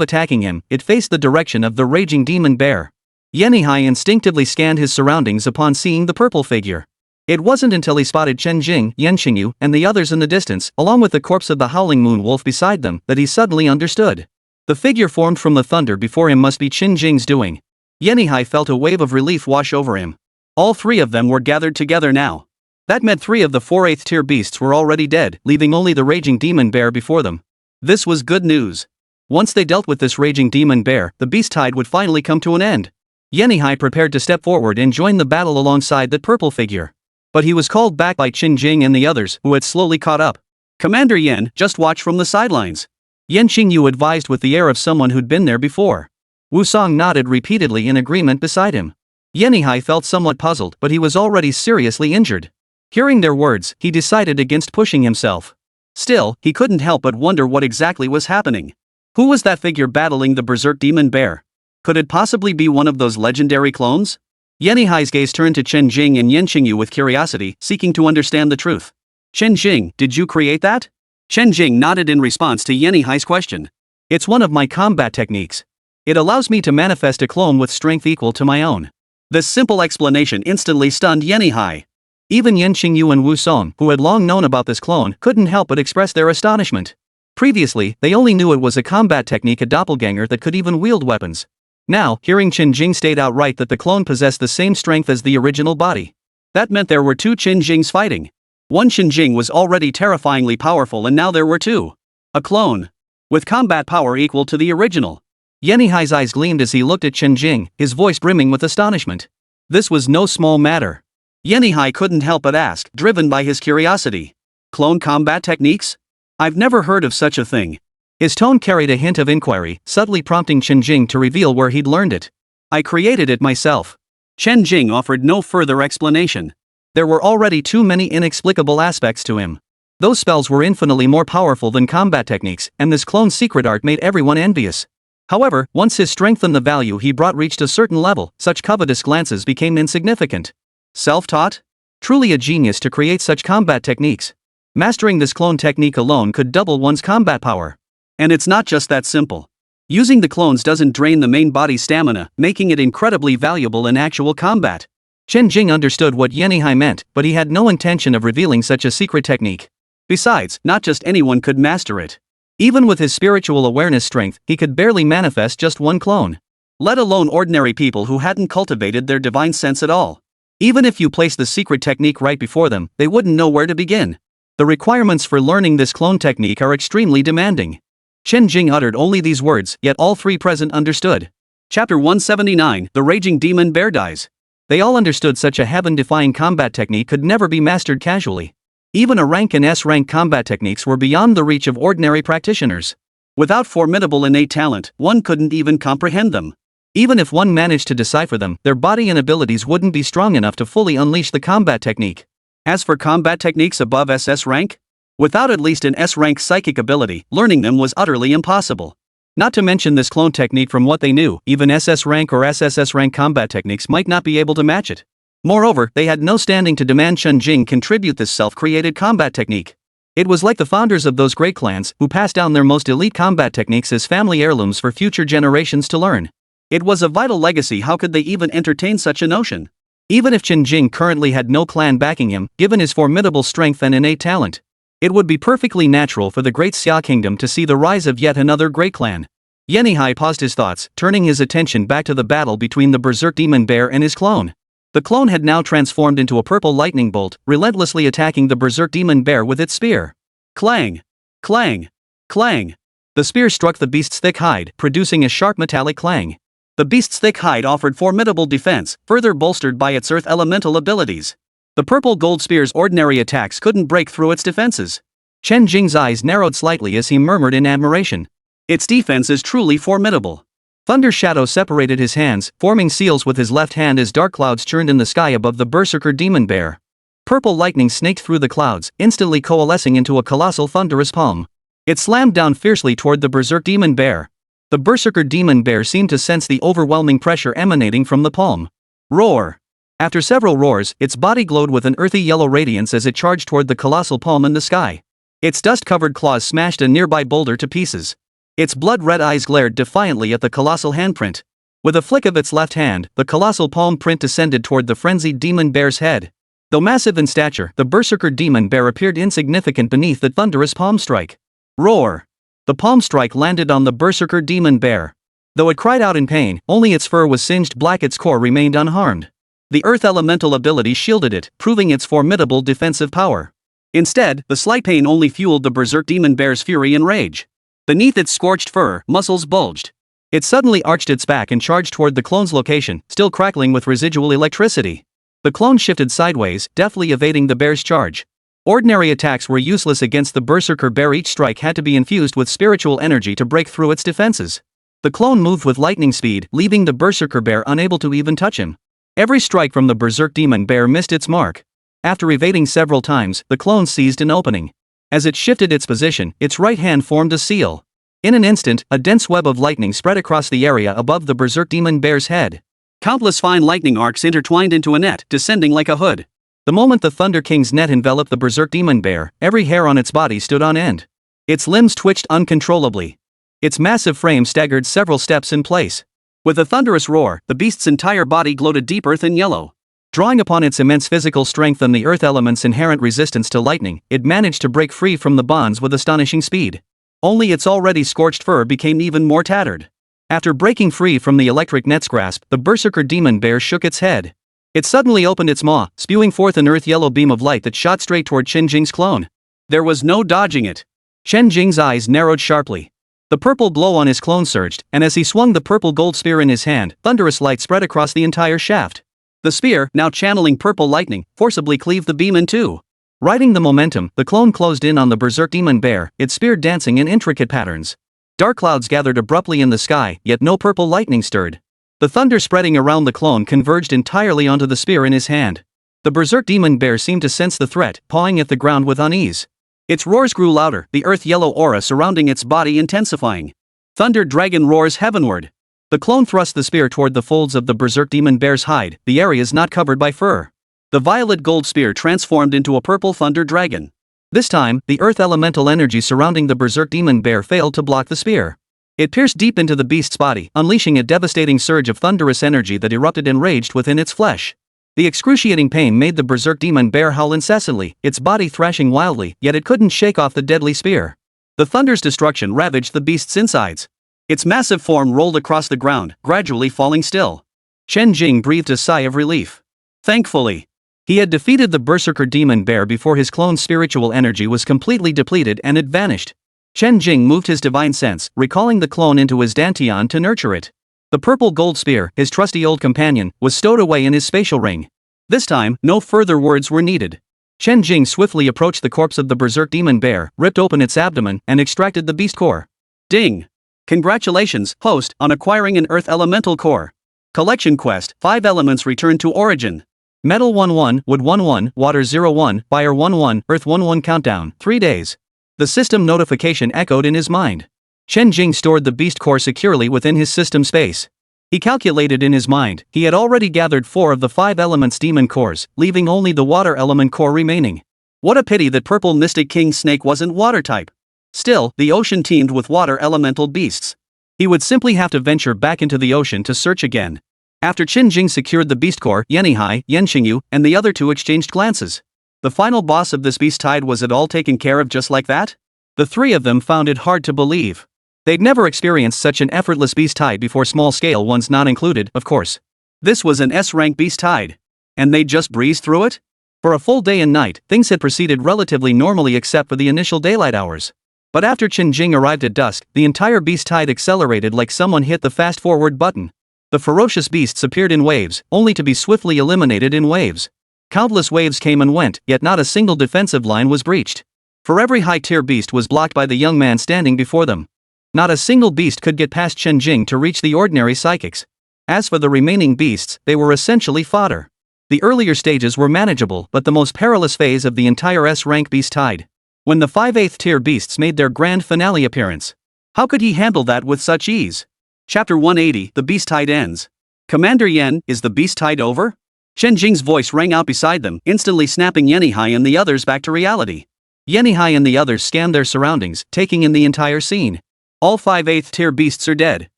attacking him, it faced the direction of the raging demon bear. Yenihai instinctively scanned his surroundings upon seeing the purple figure. It wasn't until he spotted Chen Jing, Yenxingyu, and the others in the distance, along with the corpse of the howling moon wolf beside them, that he suddenly understood. The figure formed from the thunder before him must be Chen Jing's doing. Yenihai felt a wave of relief wash over him. All three of them were gathered together now. That meant 3 of the 4 8th tier beasts were already dead, leaving only the raging demon bear before them. This was good news. Once they dealt with this raging demon bear, the beast tide would finally come to an end. Yenihai prepared to step forward and join the battle alongside that purple figure. But he was called back by Chen Jing and the others, who had slowly caught up. Commander Yen, just watch from the sidelines. Yenxingyu advised with the air of someone who'd been there before. Wu Song nodded repeatedly in agreement beside him. Yenihai felt somewhat puzzled, but he was already seriously injured. Hearing their words, he decided against pushing himself. Still, he couldn't help but wonder what exactly was happening. Who was that figure battling the berserk demon bear? Could it possibly be one of those legendary clones? Yenihai's gaze turned to Chen Jing and Yenxingyu with curiosity, seeking to understand the truth. Chen Jing, did you create that? Chen Jing nodded in response to Yenihai's question. It's one of my combat techniques. It allows me to manifest a clone with strength equal to my own. This simple explanation instantly stunned Yenihai. Even Yenxingyu and Wu Song, who had long known about this clone, couldn't help but express their astonishment. Previously, they only knew it was a combat technique, a doppelganger that could even wield weapons. Now, hearing Chen Jing state outright that the clone possessed the same strength as the original body. That meant there were 2 Chen Jings fighting. One Chen Jing was already terrifyingly powerful and now there were 2. A clone. With combat power equal to the original. Yenihai's eyes gleamed as he looked at Chen Jing, his voice brimming with astonishment. This was no small matter. Yenihai couldn't help but ask, driven by his curiosity. Clone combat techniques? I've never heard of such a thing. His tone carried a hint of inquiry, subtly prompting Chen Jing to reveal where he'd learned it. I created it myself. Chen Jing offered no further explanation. There were already too many inexplicable aspects to him. Those spells were infinitely more powerful than combat techniques, and this clone's secret art made everyone envious. However, once his strength and the value he brought reached a certain level, such covetous glances became insignificant. Self-taught? Truly a genius to create such combat techniques. Mastering this clone technique alone could double one's combat power. And it's not just that simple. Using the clones doesn't drain the main body's stamina, making it incredibly valuable in actual combat. Chen Jing understood what Yenihai meant, but he had no intention of revealing such a secret technique. Besides, not just anyone could master it. Even with his spiritual awareness strength, he could barely manifest just one clone. Let alone ordinary people who hadn't cultivated their divine sense at all. Even if you place the secret technique right before them, they wouldn't know where to begin. The requirements for learning this clone technique are extremely demanding. Chen Jing uttered only these words, yet all 3 present understood. Chapter 179, The Raging Demon Bear Dies. They all understood such a heaven-defying combat technique could never be mastered casually. Even a rank and S-rank combat techniques were beyond the reach of ordinary practitioners. Without formidable innate talent, one couldn't even comprehend them. Even if one managed to decipher them, their body and abilities wouldn't be strong enough to fully unleash the combat technique. As for combat techniques above SS rank, without at least an S-rank psychic ability, learning them was utterly impossible. Not to mention this clone technique, from what they knew, even SS rank or SSS rank combat techniques might not be able to match it. Moreover, they had no standing to demand Chen Jing contribute this self-created combat technique. It was like the founders of those great clans, who passed down their most elite combat techniques as family heirlooms for future generations to learn. It was a vital legacy. How could they even entertain such a notion? Even if Chen Jing currently had no clan backing him, given his formidable strength and innate talent, it would be perfectly natural for the Great Xia Kingdom to see the rise of yet another great clan. Yenihai paused his thoughts, turning his attention back to the battle between the Berserk Demon Bear and his clone. The clone had now transformed into a purple lightning bolt, relentlessly attacking the Berserk Demon Bear with its spear. Clang! Clang! Clang! The spear struck the beast's thick hide, producing a sharp metallic clang. The beast's thick hide offered formidable defense, further bolstered by its earth elemental abilities. The purple gold spear's ordinary attacks couldn't break through its defenses. Chen Jing's eyes narrowed slightly as he murmured in admiration. Its defense is truly formidable. Thunder shadow separated his hands, forming seals with his left hand as dark clouds churned in the sky above the Berserker Demon Bear. Purple lightning snaked through the clouds, instantly coalescing into a colossal thunderous palm. It slammed down fiercely toward the Berserk Demon Bear. The Berserker Demon Bear seemed to sense the overwhelming pressure emanating from the palm. Roar! After several roars, its body glowed with an earthy yellow radiance as it charged toward the colossal palm in the sky. Its dust-covered claws smashed a nearby boulder to pieces. Its blood-red eyes glared defiantly at the colossal handprint. With a flick of its left hand, the colossal palm print descended toward the frenzied demon bear's head. Though massive in stature, the Berserker Demon Bear appeared insignificant beneath the thunderous palm strike. Roar! The palm strike landed on the Berserker Demon Bear. Though it cried out in pain, only its fur was singed black. Its core remained unharmed. The earth elemental ability shielded it, proving its formidable defensive power. Instead, the slight pain only fueled the Berserk Demon Bear's fury and rage. Beneath its scorched fur, muscles bulged. It suddenly arched its back and charged toward the clone's location, still crackling with residual electricity. The clone shifted sideways, deftly evading the bear's charge. Ordinary attacks were useless against the Berserker Bear. Each strike had to be infused with spiritual energy to break through its defenses. The clone moved with lightning speed, leaving the Berserker Bear unable to even touch him. Every strike from the Berserk Demon Bear missed its mark. After evading several times, the clone seized an opening. As it shifted its position, its right hand formed a seal. In an instant, a dense web of lightning spread across the area above the Berserk Demon Bear's head. Countless fine lightning arcs intertwined into a net, descending like a hood. The moment the Thunder King's net enveloped the Berserk Demon Bear, every hair on its body stood on end. Its limbs twitched uncontrollably. Its massive frame staggered several steps in place. With a thunderous roar, the beast's entire body glowed a deep earthen yellow. Drawing upon its immense physical strength and the earth element's inherent resistance to lightning, it managed to break free from the bonds with astonishing speed. Only its already scorched fur became even more tattered. After breaking free from the electric net's grasp, the Berserker Demon Bear shook its head. It suddenly opened its maw, spewing forth an earth-yellow beam of light that shot straight toward Chen Jing's clone. There was no dodging it. Chen Jing's eyes narrowed sharply. The purple glow on his clone surged, and as he swung the purple gold spear in his hand, thunderous light spread across the entire shaft. The spear, now channeling purple lightning, forcibly cleaved the beam in two. Riding the momentum, the clone closed in on the Berserk Demon Bear, its spear dancing in intricate patterns. Dark clouds gathered abruptly in the sky, yet no purple lightning stirred. The thunder spreading around the clone converged entirely onto the spear in his hand. The Berserk Demon Bear seemed to sense the threat, pawing at the ground with unease. Its roars grew louder, the earth-yellow aura surrounding its body intensifying. Thunder Dragon roars heavenward. The clone thrust the spear toward the folds of the Berserk Demon Bear's hide, the areas not covered by fur. The violet gold spear transformed into a purple Thunder Dragon. This time, the earth elemental energy surrounding the Berserk Demon Bear failed to block the spear. It pierced deep into the beast's body, unleashing a devastating surge of thunderous energy that erupted and raged within its flesh. The excruciating pain made the Berserk Demon Bear howl incessantly, its body thrashing wildly, yet it couldn't shake off the deadly spear. The thunder's destruction ravaged the beast's insides. Its massive form rolled across the ground, gradually falling still. Chen Jing breathed a sigh of relief. Thankfully, he had defeated the Berserker Demon Bear before his clone's spiritual energy was completely depleted and it vanished. Chen Jing moved his divine sense, recalling the clone into his dantian to nurture it. The purple gold spear, his trusty old companion, was stowed away in his spatial ring. This time, no further words were needed. Chen Jing swiftly approached the corpse of the Berserk Demon Bear, ripped open its abdomen, and extracted the beast core. Ding! Congratulations, host, on acquiring an Earth Elemental Core. Collection quest, 5 elements return to origin. Metal 1-1, Wood 1-1, Water 0-1, Fire 1-1, Earth 1-1 countdown, 3 days. The system notification echoed in his mind. Chen Jing stored the beast core securely within his system space. He calculated in his mind, he had already gathered 4 of the 5 elements demon cores, leaving only the water element core remaining. What a pity that purple Mystic King Snake wasn't water type. Still, the ocean teemed with water elemental beasts. He would simply have to venture back into the ocean to search again. After Chen Jing secured the beast core, Yanihai, Yanqingyu, and the other two exchanged glances. The final boss of this beast tide was it all taken care of just like that? The three of them found it hard to believe. They'd never experienced such an effortless beast tide before, small-scale ones not included, of course. This was an S-rank beast tide. And they'd just breezed through it? For a full day and night, things had proceeded relatively normally except for the initial daylight hours. But after Chen Jing arrived at dusk, the entire beast tide accelerated like someone hit the fast-forward button. The ferocious beasts appeared in waves, only to be swiftly eliminated in waves. Countless waves came and went, yet not a single defensive line was breached. For every high-tier beast was blocked by the young man standing before them. Not a single beast could get past Chen Jing to reach the ordinary psychics. As for the remaining beasts, they were essentially fodder. The earlier stages were manageable, but the most perilous phase of the entire S-rank beast tide. When the 5/8 tier beasts made their grand finale appearance. How could he handle that with such ease? Chapter 180, The Beast Tide Ends. Commander Yen, is the beast tide over? Chen Jing's voice rang out beside them, instantly snapping Yanihai and the others back to reality. Yanihai and the others scanned their surroundings, taking in the entire scene. All 5/8 tier beasts are dead.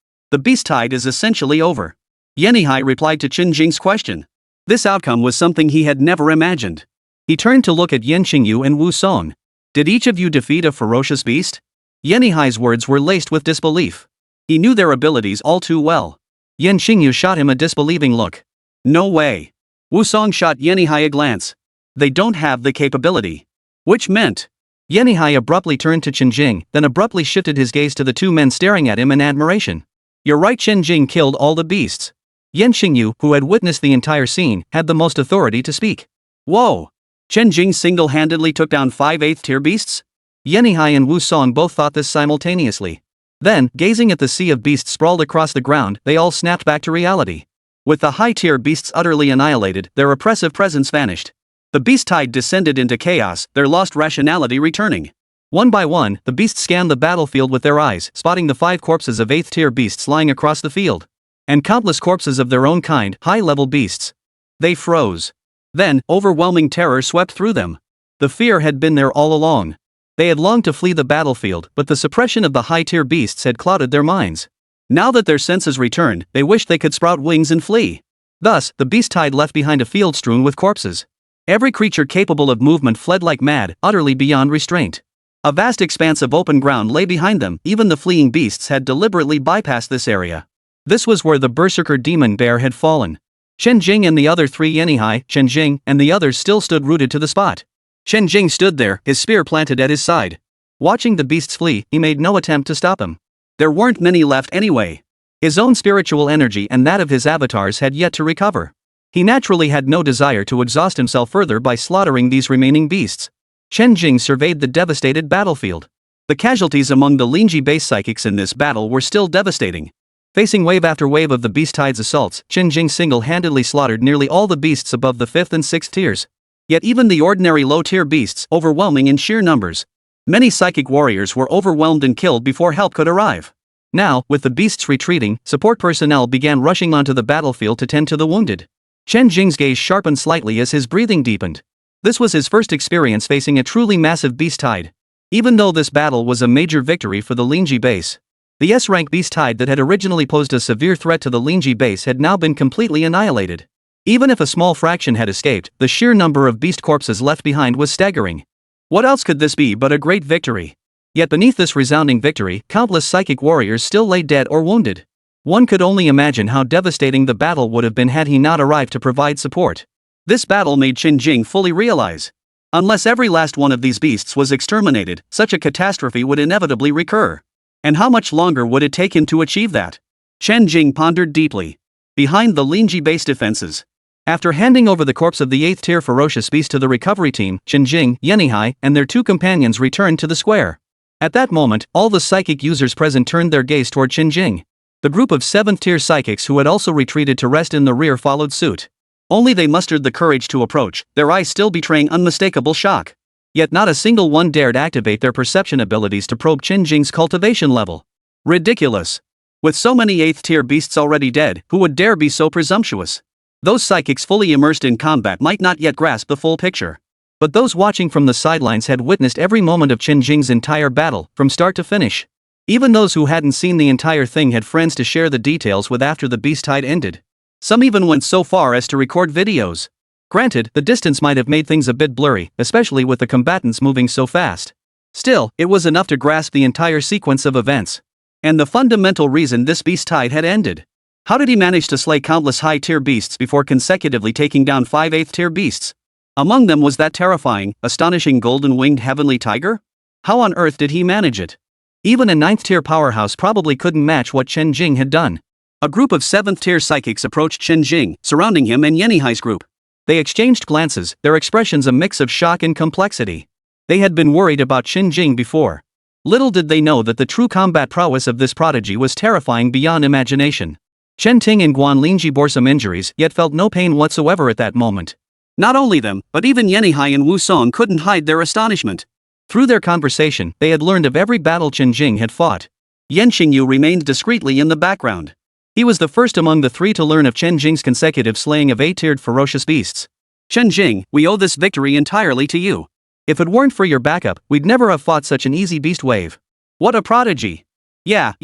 The beast tide is essentially over. Yanihai replied to Chen Jing's question. This outcome was something he had never imagined. He turned to look at Yanqingyu and Wu Song. Did each of you defeat a ferocious beast? Yanihai's words were laced with disbelief. He knew their abilities all too well. Yanqingyu shot him a disbelieving look. No way. Wu Song shot Yanihai a glance. They don't have the capability. Which meant. Yanihai abruptly turned to Chen Jing, then abruptly shifted his gaze to the two men staring at him in admiration. You're right, Chen Jing killed all the beasts. Yanqingyu, who had witnessed the entire scene, had the most authority to speak. Whoa! Chen Jing single-handedly took down 5/8 tier beasts? Yanihai and Wu Song both thought this simultaneously. Then, gazing at the sea of beasts sprawled across the ground, they all snapped back to reality. With the high-tier beasts utterly annihilated, their oppressive presence vanished. The beast tide descended into chaos, their lost rationality returning. One by one, the beasts scanned the battlefield with their eyes, spotting the 5 corpses of 8th-tier beasts lying across the field. And countless corpses of their own kind, high-level beasts. They froze. Then, overwhelming terror swept through them. The fear had been there all along. They had longed to flee the battlefield, but the suppression of the high-tier beasts had clouded their minds. Now that their senses returned, they wished they could sprout wings and flee. Thus, the beast tide left behind a field strewn with corpses. Every creature capable of movement fled like mad, utterly beyond restraint. A vast expanse of open ground lay behind them, even the fleeing beasts had deliberately bypassed this area. This was where the berserker demon bear had fallen. Chen Jing and the other 3 Yanihai, Chen Jing, and the others still stood rooted to the spot. Chen Jing stood there, his spear planted at his side. Watching the beasts flee, he made no attempt to stop them. There weren't many left anyway. His own spiritual energy and that of his avatars had yet to recover. He naturally had no desire to exhaust himself further by slaughtering these remaining beasts. Chen Jing surveyed the devastated battlefield. The casualties among the Linji base psychics in this battle were still devastating. Facing wave after wave of the beast tide's assaults, Chen Jing single-handedly slaughtered nearly all the beasts above the 5th and 6th tiers. Yet even the ordinary low-tier beasts, overwhelming in sheer numbers. Many psychic warriors were overwhelmed and killed before help could arrive. Now, with the beasts retreating, support personnel began rushing onto the battlefield to tend to the wounded. Chen Jing's gaze sharpened slightly as his breathing deepened. This was his first experience facing a truly massive beast tide. Even though this battle was a major victory for the Linji base, the S-rank beast tide that had originally posed a severe threat to the Linji base had now been completely annihilated. Even if a small fraction had escaped, the sheer number of beast corpses left behind was staggering. What else could this be but a great victory? Yet beneath this resounding victory, countless psychic warriors still lay dead or wounded. One could only imagine how devastating the battle would have been had he not arrived to provide support. This battle made Chen Jing fully realize. Unless every last one of these beasts was exterminated, such a catastrophe would inevitably recur. And how much longer would it take him to achieve that? Chen Jing pondered deeply. Behind the Linji base defenses. After handing over the corpse of the 8th-tier ferocious beast to the recovery team, Chen Jing, Yanihai, and their 2 companions returned to the square. At that moment, all the psychic users present turned their gaze toward Chen Jing. The group of 7th-tier psychics who had also retreated to rest in the rear followed suit. Only they mustered the courage to approach, their eyes still betraying unmistakable shock. Yet not a single one dared activate their perception abilities to probe Chen Jing's cultivation level. Ridiculous. With so many 8th-tier beasts already dead, who would dare be so presumptuous? Those psychics fully immersed in combat might not yet grasp the full picture. But those watching from the sidelines had witnessed every moment of Chen Jing's entire battle, from start to finish. Even those who hadn't seen the entire thing had friends to share the details with after the beast tide ended. Some even went so far as to record videos. Granted, the distance might have made things a bit blurry, especially with the combatants moving so fast. Still, it was enough to grasp the entire sequence of events. And the fundamental reason this beast tide had ended. How did he manage to slay countless high-tier beasts before consecutively taking down 5 8th-tier beasts? Among them was that terrifying, astonishing golden-winged heavenly tiger? How on earth did he manage it? Even a 9th-tier powerhouse probably couldn't match what Chen Jing had done. A group of 7th-tier psychics approached Chen Jing, surrounding him and Yenihai's group. They exchanged glances, their expressions a mix of shock and complexity. They had been worried about Chen Jing before. Little did they know that the true combat prowess of this prodigy was terrifying beyond imagination. Chen Ting and Guan Lingji bore some injuries, yet felt no pain whatsoever at that moment. Not only them, but even Yenihai and Wu Song couldn't hide their astonishment. Through their conversation, they had learned of every battle Chen Jing had fought. Yan Xingyu remained discreetly in the background. He was the first among the three to learn of Chen Jing's consecutive slaying of 8-tiered ferocious beasts. Chen Jing, we owe this victory entirely to you. If it weren't for your backup, we'd never have fought such an easy beast wave. What a prodigy. Yeah.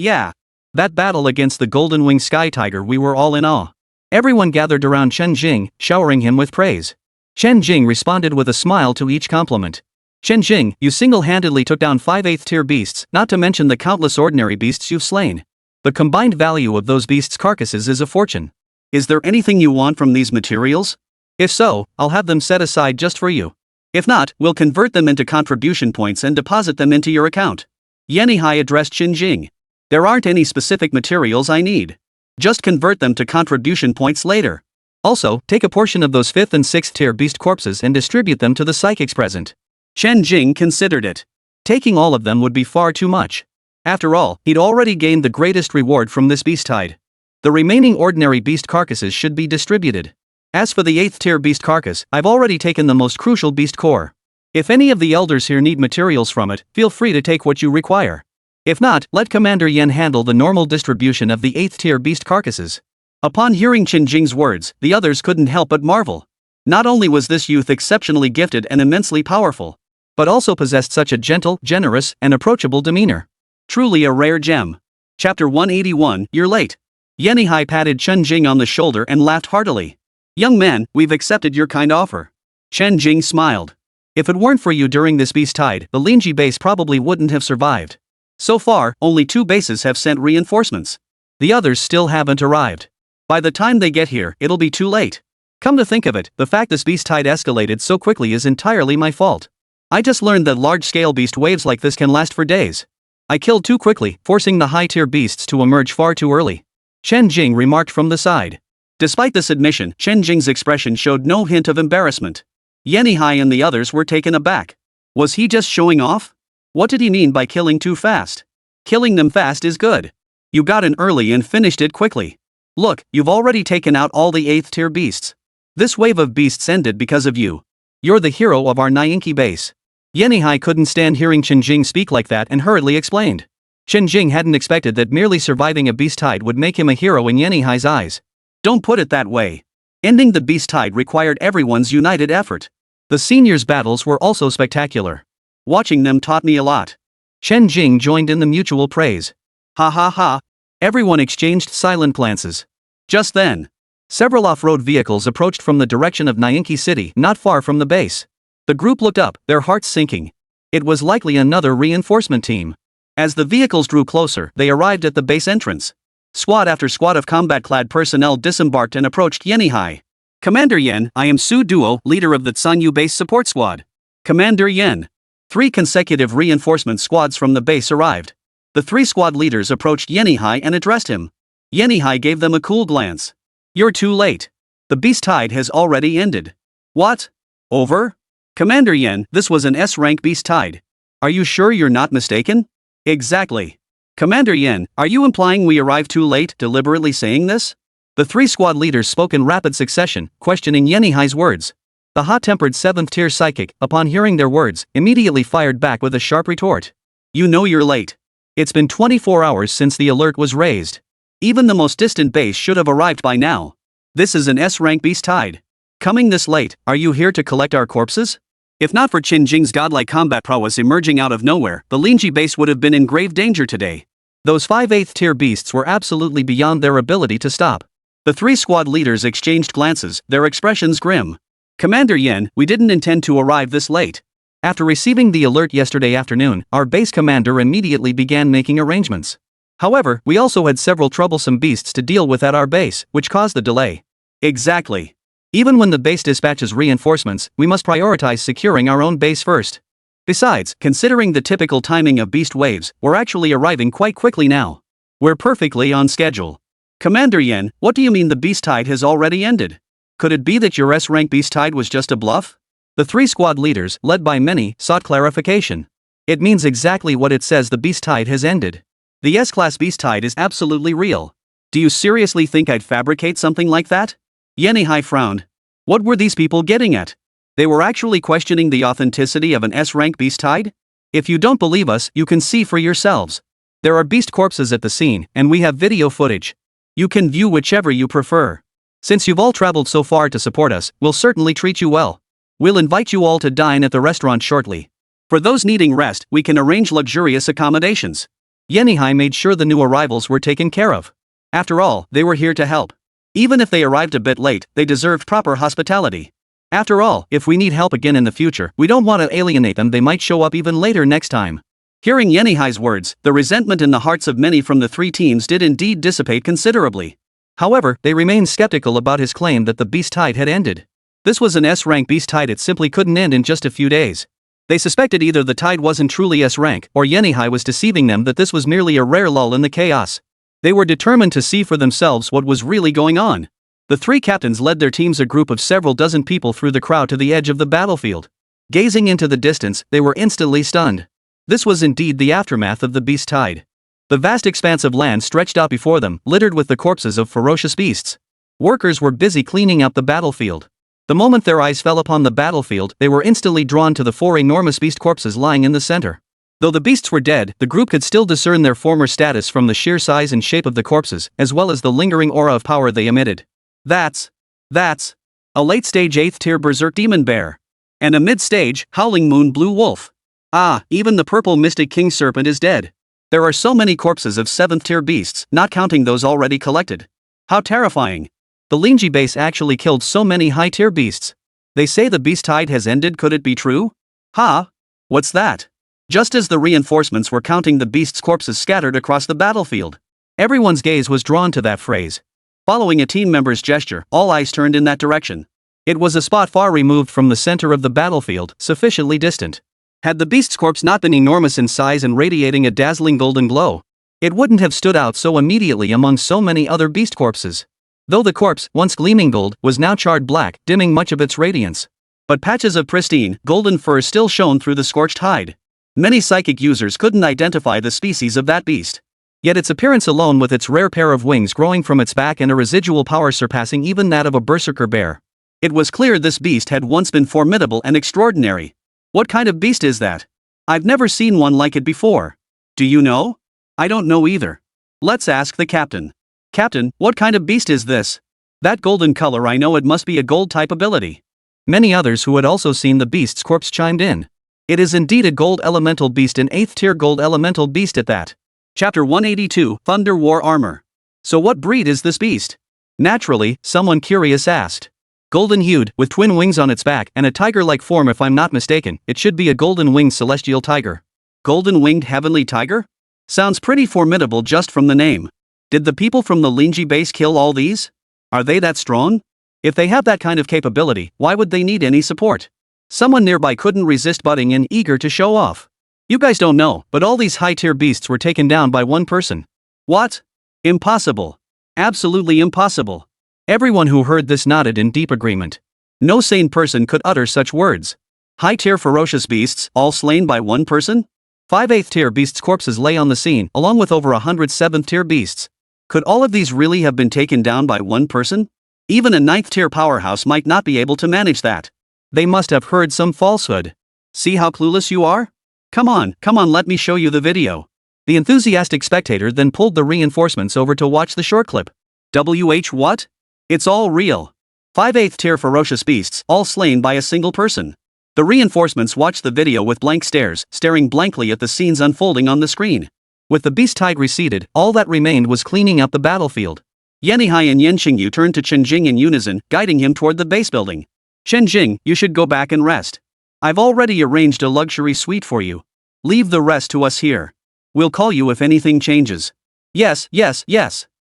That battle against the golden winged sky tiger, we were all in awe. Everyone gathered around Chen Jing, showering him with praise. Chen Jing responded with a smile to each compliment. Chen Jing, you single-handedly took down 5 8th-tier beasts, not to mention the countless ordinary beasts you've slain. The combined value of those beasts' carcasses is a fortune. Is there anything you want from these materials? If so, I'll have them set aside just for you. If not, we'll convert them into contribution points and deposit them into your account. Yenihai addressed Chen Jing. There aren't any specific materials I need. Just convert them to contribution points later. Also, take a portion of those 5th and 6th tier beast corpses and distribute them to the psychics present. Chen Jing considered it. Taking all of them would be far too much. After all, he'd already gained the greatest reward from this beast tide. The remaining ordinary beast carcasses should be distributed. As for the 8th tier beast carcass, I've already taken the most crucial beast core. If any of the elders here need materials from it, feel free to take what you require. If not, let Commander Yen handle the normal distribution of the 8th tier beast carcasses. Upon hearing Chen Jing's words, the others couldn't help but marvel. Not only was this youth exceptionally gifted and immensely powerful, but also possessed such a gentle, generous, and approachable demeanor. Truly a rare gem. Chapter 181, You're late. Yenihai patted Chen Jing on the shoulder and laughed heartily. Young man, we've accepted your kind offer. Chen Jing smiled. If it weren't for you during this beast tide, the Lingji base probably wouldn't have survived. So far, only 2 bases have sent reinforcements. The others still haven't arrived. By the time they get here, it'll be too late. Come to think of it, the fact this beast tide escalated so quickly is entirely my fault. I just learned that large-scale beast waves like this can last for days. I killed too quickly, forcing the high-tier beasts to emerge far too early. Chen Jing remarked from the side. Despite this admission, Chen Jing's expression showed no hint of embarrassment. Yenihai and the others were taken aback. Was he just showing off? What did he mean by killing too fast? Killing them fast is good. You got in early and finished it quickly. Look, you've already taken out all the 8th-tier beasts. This wave of beasts ended because of you. You're the hero of our Nyanki base. Yenihai couldn't stand hearing Chen Jing speak like that and hurriedly explained. Chen Jing hadn't expected that merely surviving a beast tide would make him a hero in Yenihai's eyes. Don't put it that way. Ending the beast tide required everyone's united effort. The seniors' battles were also spectacular. Watching them taught me a lot. Chen Jing joined in the mutual praise. Ha ha ha. Everyone exchanged silent glances. Just then, several off-road vehicles approached from the direction of Nyanki City, not far from the base. The group looked up, their hearts sinking. It was likely another reinforcement team. As the vehicles drew closer, they arrived at the base entrance. Squad after squad of combat-clad personnel disembarked and approached Yenihai. Commander Yen, I am Su Duo, leader of the Tsanyu base support squad. Commander Yen. 3 consecutive reinforcement squads from the base arrived. The 3 squad leaders approached Yenihai and addressed him. Yenihai gave them a cool glance. You're too late. The beast tide has already ended. What? Over? Commander Yen, this was an S-rank beast tide. Are you sure you're not mistaken? Exactly. Commander Yen, are you implying we arrived too late, deliberately saying this? The 3 squad leaders spoke in rapid succession, questioning Yenihai's words. The hot-tempered 7th-tier psychic, upon hearing their words, immediately fired back with a sharp retort. You know you're late. It's been 24 hours since the alert was raised. Even the most distant base should have arrived by now. This is an S-rank beast tide. Coming this late, are you here to collect our corpses? If not for Chen Jing's godlike combat prowess emerging out of nowhere, the Lingji base would have been in grave danger today. Those 5/8 tier beasts were absolutely beyond their ability to stop. The three squad leaders exchanged glances, their expressions grim. Commander Yen, we didn't intend to arrive this late. After receiving the alert yesterday afternoon, our base commander immediately began making arrangements. However, we also had several troublesome beasts to deal with at our base, which caused the delay. Exactly. Even when the base dispatches reinforcements, we must prioritize securing our own base first. Besides, considering the typical timing of beast waves, we're actually arriving quite quickly now. We're perfectly on schedule. Commander Yen, what do you mean the beast tide has already ended? Could it be that your S-rank beast tide was just a bluff? The three squad leaders, led by many, sought clarification. It means exactly what it says, the beast tide has ended. The S-class beast tide is absolutely real. Do you seriously think I'd fabricate something like that? Yenihai frowned. What were these people getting at? They were actually questioning the authenticity of an S-rank beast tide? If you don't believe us, you can see for yourselves. There are beast corpses at the scene, and we have video footage. You can view whichever you prefer. Since you've all traveled so far to support us, we'll certainly treat you well. We'll invite you all to dine at the restaurant shortly. For those needing rest, we can arrange luxurious accommodations. Yenihai made sure the new arrivals were taken care of. After all, they were here to help. Even if they arrived a bit late, they deserved proper hospitality. After all, if we need help again in the future, we don't want to alienate them. They might show up even later next time. Hearing Yenihai's words, the resentment in the hearts of many from the three teams did indeed dissipate considerably. However, they remained skeptical about his claim that the beast tide had ended. This was an S-rank beast tide, it simply couldn't end in just a few days. They suspected either the tide wasn't truly S-rank, or Yenihai was deceiving them, that this was merely a rare lull in the chaos. They were determined to see for themselves what was really going on. The three captains led their teams, a group of several dozen people, through the crowd to the edge of the battlefield. Gazing into the distance, they were instantly stunned. This was indeed the aftermath of the beast tide. The vast expanse of land stretched out before them, littered with the corpses of ferocious beasts. Workers were busy cleaning up the battlefield. The moment their eyes fell upon the battlefield, they were instantly drawn to the four enormous beast corpses lying in the center. Though the beasts were dead, the group could still discern their former status from the sheer size and shape of the corpses, as well as the lingering aura of power they emitted. That's a late-stage 8th tier berserk demon bear. And a mid-stage, howling moon blue wolf. Ah, even the purple mystic king serpent is dead. There are so many corpses of 7th tier beasts, not counting those already collected. How terrifying. The Lingji base actually killed so many high tier beasts. They say the beast tide has ended, could it be true? Ha? What's that? Just as the reinforcements were counting the beasts' corpses scattered across the battlefield, everyone's gaze was drawn to that phrase. Following a team member's gesture, all eyes turned in that direction. It was a spot far removed from the center of the battlefield, sufficiently distant. Had the beast's corpse not been enormous in size and radiating a dazzling golden glow, it wouldn't have stood out so immediately among so many other beast corpses. Though the corpse, once gleaming gold, was now charred black, dimming much of its radiance. But patches of pristine, golden fur still shone through the scorched hide. Many psychic users couldn't identify the species of that beast. Yet its appearance alone, with its rare pair of wings growing from its back and a residual power surpassing even that of a berserker bear. It was clear this beast had once been formidable and extraordinary. What kind of beast is that? I've never seen one like it before. Do you know? I don't know either. Let's ask the captain. Captain, what kind of beast is this? That golden color, I know it must be a gold type ability. Many others who had also seen the beast's corpse chimed in. It is indeed a gold elemental beast, an 8th tier gold elemental beast at that. Chapter 182, Thunder War Armor. So what breed is this beast? Naturally, someone curious asked. Golden-hued, with twin wings on its back and a tiger-like form, if I'm not mistaken, it should be a golden-winged celestial tiger. Golden-winged heavenly tiger? Sounds pretty formidable just from the name. Did the people from the Lingji base kill all these? Are they that strong? If they have that kind of capability, why would they need any support? Someone nearby couldn't resist butting in, eager to show off. You guys don't know, but all these high-tier beasts were taken down by one person. What? Impossible. Absolutely impossible. Everyone who heard this nodded in deep agreement. No sane person could utter such words. High-tier ferocious beasts, all slain by one person? 5 8th tier beasts' corpses lay on the scene, along with over 100 7th tier beasts. Could all of these really have been taken down by one person? Even a 9th tier powerhouse might not be able to manage that. They must have heard some falsehood. See how clueless you are? Come on, let me show you the video. The enthusiastic spectator then pulled the reinforcements over to watch the short clip. What? It's all real. 5 8th tier ferocious beasts, all slain by a single person. The reinforcements watched the video with blank stares, staring blankly at the scenes unfolding on the screen. With the beast tide receded, all that remained was cleaning up the battlefield. Yanihai and Yanqingyu turned to Chen Jing in unison, guiding him toward the base building. Chen Jing, you should go back and rest. I've already arranged a luxury suite for you. Leave the rest to us here. We'll call you if anything changes. Yes.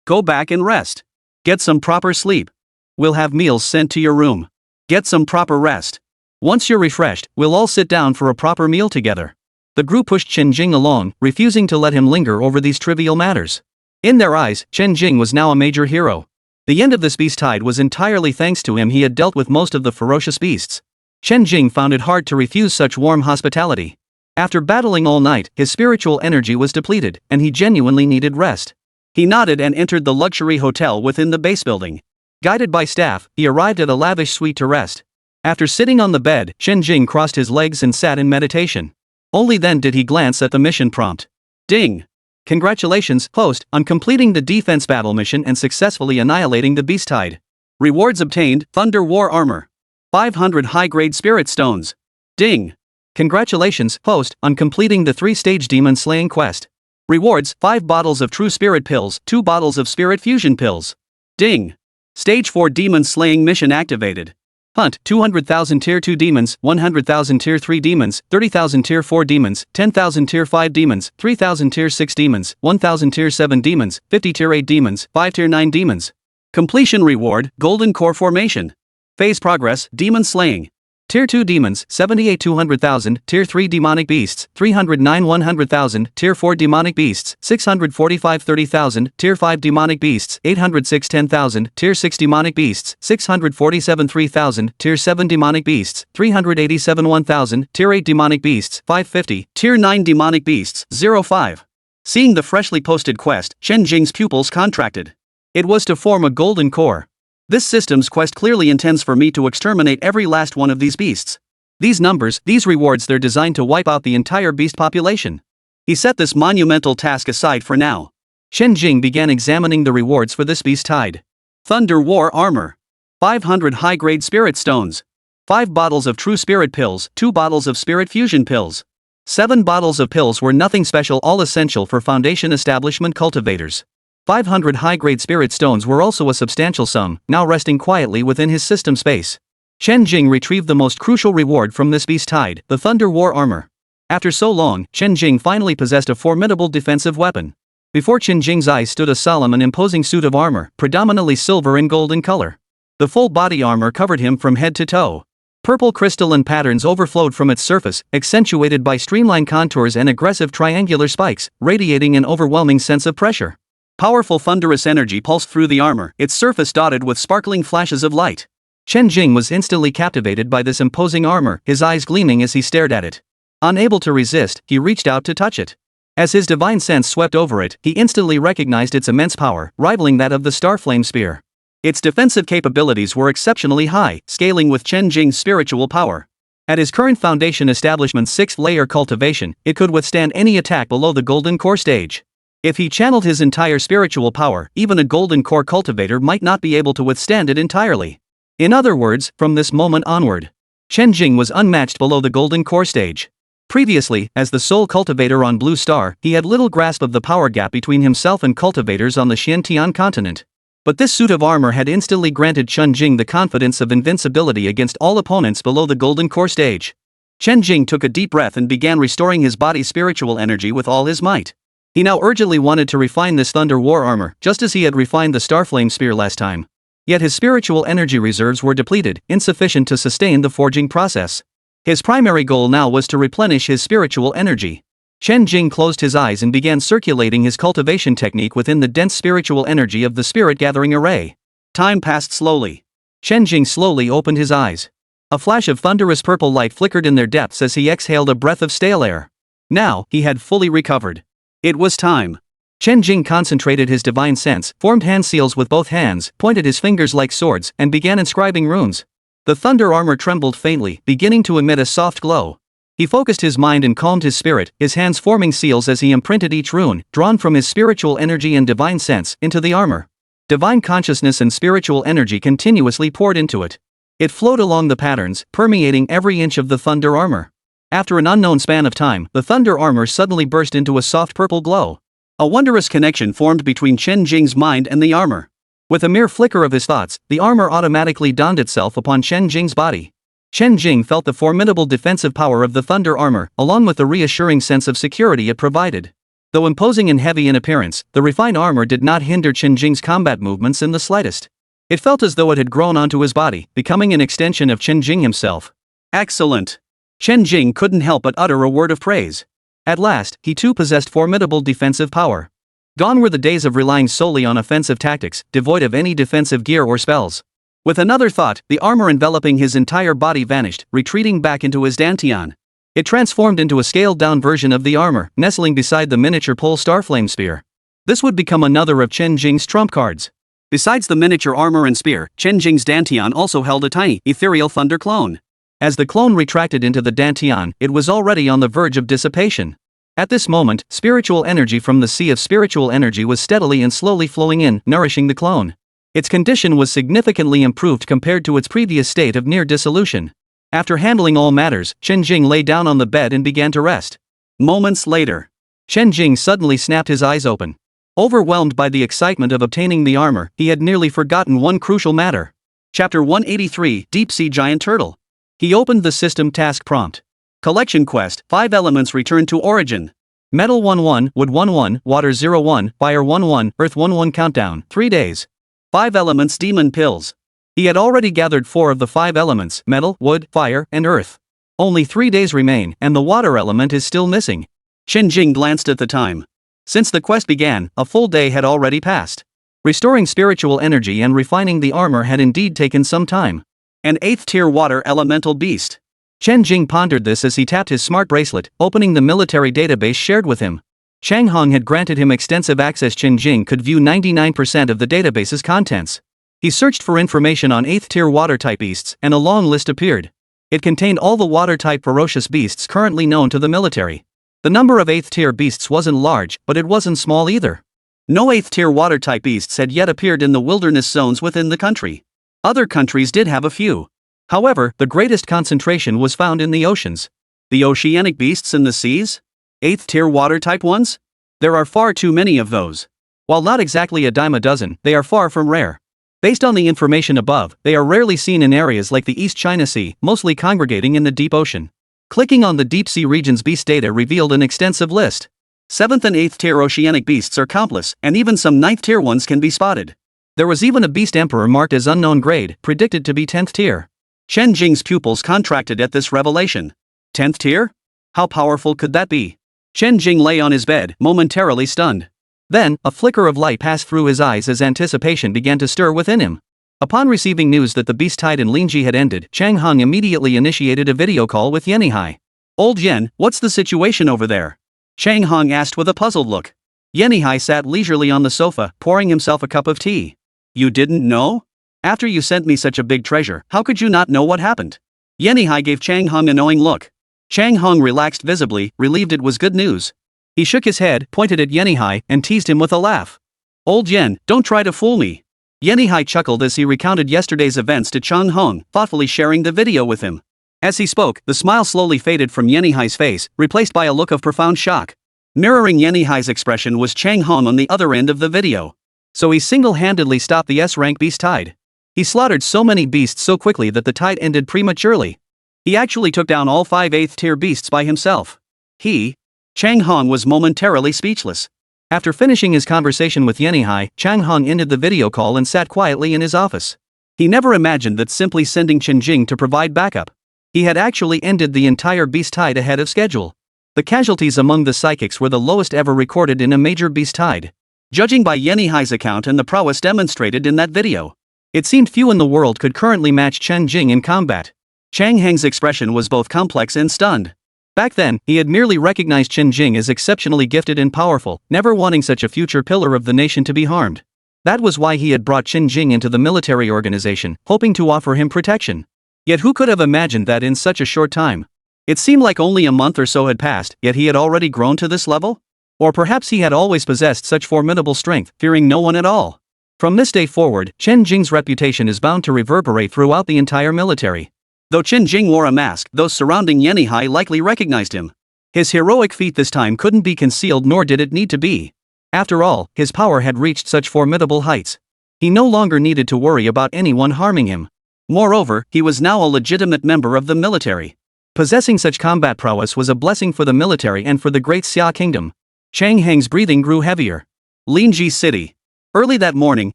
Go back and rest. Get some proper sleep. We'll have meals sent to your room. Get some proper rest. Once you're refreshed, we'll all sit down for a proper meal together. The group pushed Chen Jing along, refusing to let him linger over these trivial matters. In their eyes, Chen Jing was now a major hero. The end of this beast tide was entirely thanks to him. He had dealt with most of the ferocious beasts. Chen Jing found it hard to refuse such warm hospitality. After battling all night, his spiritual energy was depleted, and he genuinely needed rest. He nodded and entered the luxury hotel within the base building. Guided by staff, he arrived at a lavish suite to rest. After sitting on the bed, Chen Jing crossed his legs and sat in meditation. Only then did he glance at the mission prompt. Ding! Congratulations, host, on completing the defense battle mission and successfully annihilating the beast tide. Rewards obtained: Thunder War Armor. 500 high-grade spirit stones. Ding! Congratulations, host, on completing the 3-stage demon slaying quest. Rewards: 5 bottles of true spirit pills, 2 bottles of spirit fusion pills. Ding! Stage 4 demon slaying mission activated. Hunt 200,000 tier 2 demons, 100,000 tier 3 demons, 30,000 tier 4 demons, 10,000 tier 5 demons, 3,000 tier 6 demons, 1,000 tier 7 demons, 50 tier 8 demons, 5 tier 9 demons. Completion reward: Golden Core Formation. Phase progress: Demon Slaying. Tier 2 demons 78 200,000, Tier 3 demonic beasts 309 100,000, Tier 4 demonic beasts 645 30,000, Tier 5 demonic beasts 806 10,000, Tier 6 demonic beasts 647 3,000, Tier 7 demonic beasts 387 1,000, Tier 8 demonic beasts 550, Tier 9 demonic beasts 05. Seeing the freshly posted quest, Chen Jing's pupils contracted. It was to form a golden core. This system's quest clearly intends for me to exterminate every last one of these beasts. These numbers, these rewards, they're designed to wipe out the entire beast population. He set this monumental task aside for now. Chen Jing began examining the rewards for this beast tide. Thunder War Armor. 500 high-grade spirit stones. 5 bottles of true spirit pills, 2 bottles of spirit fusion pills. 7 bottles of pills were nothing special, all essential for Foundation establishment cultivators. 500 high-grade spirit stones were also a substantial sum, now resting quietly within his system space. Chen Jing retrieved the most crucial reward from this beast tide, the Thunder War Armor. After so long, Chen Jing finally possessed a formidable defensive weapon. Before Chen Jing's eyes stood a solemn and imposing suit of armor, predominantly silver and gold in color. The full body armor covered him from head to toe. Purple crystalline patterns overflowed from its surface, accentuated by streamlined contours and aggressive triangular spikes, radiating an overwhelming sense of pressure. Powerful thunderous energy pulsed through the armor, its surface dotted with sparkling flashes of light. Chen Jing was instantly captivated by this imposing armor, his eyes gleaming as he stared at it. Unable to resist, he reached out to touch it. As his divine sense swept over it, he instantly recognized its immense power, rivaling that of the Starflame Spear. Its defensive capabilities were exceptionally high, scaling with Chen Jing's spiritual power. At his current Foundation establishment's 6th-layer cultivation, it could withstand any attack below the Golden Core stage. If he channeled his entire spiritual power, even a Golden Core cultivator might not be able to withstand it entirely. In other words, from this moment onward, Chen Jing was unmatched below the Golden Core stage. Previously, as the sole cultivator on Blue Star, he had little grasp of the power gap between himself and cultivators on the Xiantian continent. But this suit of armor had instantly granted Chen Jing the confidence of invincibility against all opponents below the Golden Core stage. Chen Jing took a deep breath and began restoring his body's spiritual energy with all his might. He now urgently wanted to refine this Thunder War Armor, just as he had refined the Starflame Spear last time. Yet his spiritual energy reserves were depleted, insufficient to sustain the forging process. His primary goal now was to replenish his spiritual energy. Chen Jing closed his eyes and began circulating his cultivation technique within the dense spiritual energy of the Spirit Gathering Array. Time passed slowly. Chen Jing slowly opened his eyes. A flash of thunderous purple light flickered in their depths as he exhaled a breath of stale air. Now, he had fully recovered. It was time. Chen Jing concentrated his divine sense, formed hand seals with both hands, pointed his fingers like swords, and began inscribing runes. The thunder armor trembled faintly, beginning to emit a soft glow. He focused his mind and calmed his spirit, his hands forming seals as he imprinted each rune, drawn from his spiritual energy and divine sense, into the armor. Divine consciousness and spiritual energy continuously poured into it. It flowed along the patterns, permeating every inch of the thunder armor. After an unknown span of time, the thunder armor suddenly burst into a soft purple glow. A wondrous connection formed between Chen Jing's mind and the armor. With a mere flicker of his thoughts, the armor automatically donned itself upon Chen Jing's body. Chen Jing felt the formidable defensive power of the thunder armor, along with the reassuring sense of security it provided. Though imposing and heavy in appearance, the refined armor did not hinder Chen Jing's combat movements in the slightest. It felt as though it had grown onto his body, becoming an extension of Chen Jing himself. Excellent! Chen Jing couldn't help but utter a word of praise. At last, he too possessed formidable defensive power. Gone were the days of relying solely on offensive tactics, devoid of any defensive gear or spells. With another thought, the armor enveloping his entire body vanished, retreating back into his dantian. It transformed into a scaled-down version of the armor, nestling beside the miniature pole starflame spear. This would become another of Chen Jing's trump cards. Besides the miniature armor and spear, Chen Jing's dantian also held a tiny, ethereal thunder clone. As the clone retracted into the dantian, it was already on the verge of dissipation. At this moment, spiritual energy from the sea of spiritual energy was steadily and slowly flowing in, nourishing the clone. Its condition was significantly improved compared to its previous state of near dissolution. After handling all matters, Chen Jing lay down on the bed and began to rest. Moments later, Chen Jing suddenly snapped his eyes open. Overwhelmed by the excitement of obtaining the armor, he had nearly forgotten one crucial matter. Chapter 183, Deep Sea Giant Turtle. He opened the system task prompt. Collection quest, 5 elements return to origin. Metal 1-1, Wood 1-1, Water 0-1, Fire 1-1, Earth 1-1 countdown, 3 days. 5 elements demon pills. He had already gathered 4 of the 5 elements, metal, wood, fire, and earth. Only 3 days remain, and the water element is still missing. Chen Jing glanced at the time. Since the quest began, a full day had already passed. Restoring spiritual energy and refining the armor had indeed taken some time. An 8th tier water elemental beast. Chen Jing pondered this as he tapped his smart bracelet, opening the military database shared with him. Chang Hong had granted him extensive access. Chen Jing could view 99% of the database's contents. He searched for information on 8th tier water type beasts, and a long list appeared. It contained all the water type ferocious beasts currently known to the military. The number of 8th tier beasts wasn't large, but it wasn't small either. No 8th tier water type beasts had yet appeared in the wilderness zones within the country. Other countries did have a few. However, the greatest concentration was found in the oceans. The oceanic beasts in the seas? 8th tier water type ones? There are far too many of those. While not exactly a dime a dozen, they are far from rare. Based on the information above, they are rarely seen in areas like the East China Sea, mostly congregating in the deep ocean. Clicking on the deep sea region's beast data revealed an extensive list. 7th and 8th tier oceanic beasts are countless, and even some 9th tier ones can be spotted. There was even a beast emperor marked as unknown grade, predicted to be 10th tier. Chen Jing's pupils contracted at this revelation. 10th tier? How powerful could that be? Chen Jing lay on his bed, momentarily stunned. Then, a flicker of light passed through his eyes as anticipation began to stir within him. Upon receiving news that the beast tide in Linji had ended, Chang Hong immediately initiated a video call with Yenihai. Old Yen, what's the situation over there? Chang Hong asked with a puzzled look. Yenihai sat leisurely on the sofa, pouring himself a cup of tea. You didn't know? After you sent me such a big treasure, how could you not know what happened? Yenihai gave Chang Hong a knowing look. Chang Hong relaxed visibly, relieved it was good news. He shook his head, pointed at Yenihai, and teased him with a laugh. Old Yen, don't try to fool me. Yenihai chuckled as he recounted yesterday's events to Chang Hong, thoughtfully sharing the video with him. As he spoke, the smile slowly faded from Yenihai's face, replaced by a look of profound shock. Mirroring Yenihai's expression was Chang Hong on the other end of the video. So he single-handedly stopped the S-rank beast tide. He slaughtered so many beasts so quickly that the tide ended prematurely. He actually took down all 5 8th tier beasts by himself. Chang Hong was momentarily speechless. After finishing his conversation with Yenihai, Chang Hong ended the video call and sat quietly in his office. He never imagined that simply sending Chen Jing to provide backup, he had actually ended the entire beast tide ahead of schedule. The casualties among the psychics were the lowest ever recorded in a major beast tide. Judging by Yenihai's account and the prowess demonstrated in that video, it seemed few in the world could currently match Chen Jing in combat. Chang Heng's expression was both complex and stunned. Back then, he had merely recognized Chen Jing as exceptionally gifted and powerful, never wanting such a future pillar of the nation to be harmed. That was why he had brought Chen Jing into the military organization, hoping to offer him protection. Yet who could have imagined that in such a short time? It seemed like only a month or so had passed, yet he had already grown to this level? Or perhaps he had always possessed such formidable strength, fearing no one at all. From this day forward, Chen Jing's reputation is bound to reverberate throughout the entire military. Though Chen Jing wore a mask, those surrounding Yanihai likely recognized him. His heroic feat this time couldn't be concealed, nor did it need to be. After all, his power had reached such formidable heights. He no longer needed to worry about anyone harming him. Moreover, he was now a legitimate member of the military. Possessing such combat prowess was a blessing for the military and for the great Xia kingdom. Chang Heng's breathing grew heavier. Linji City. Early that morning,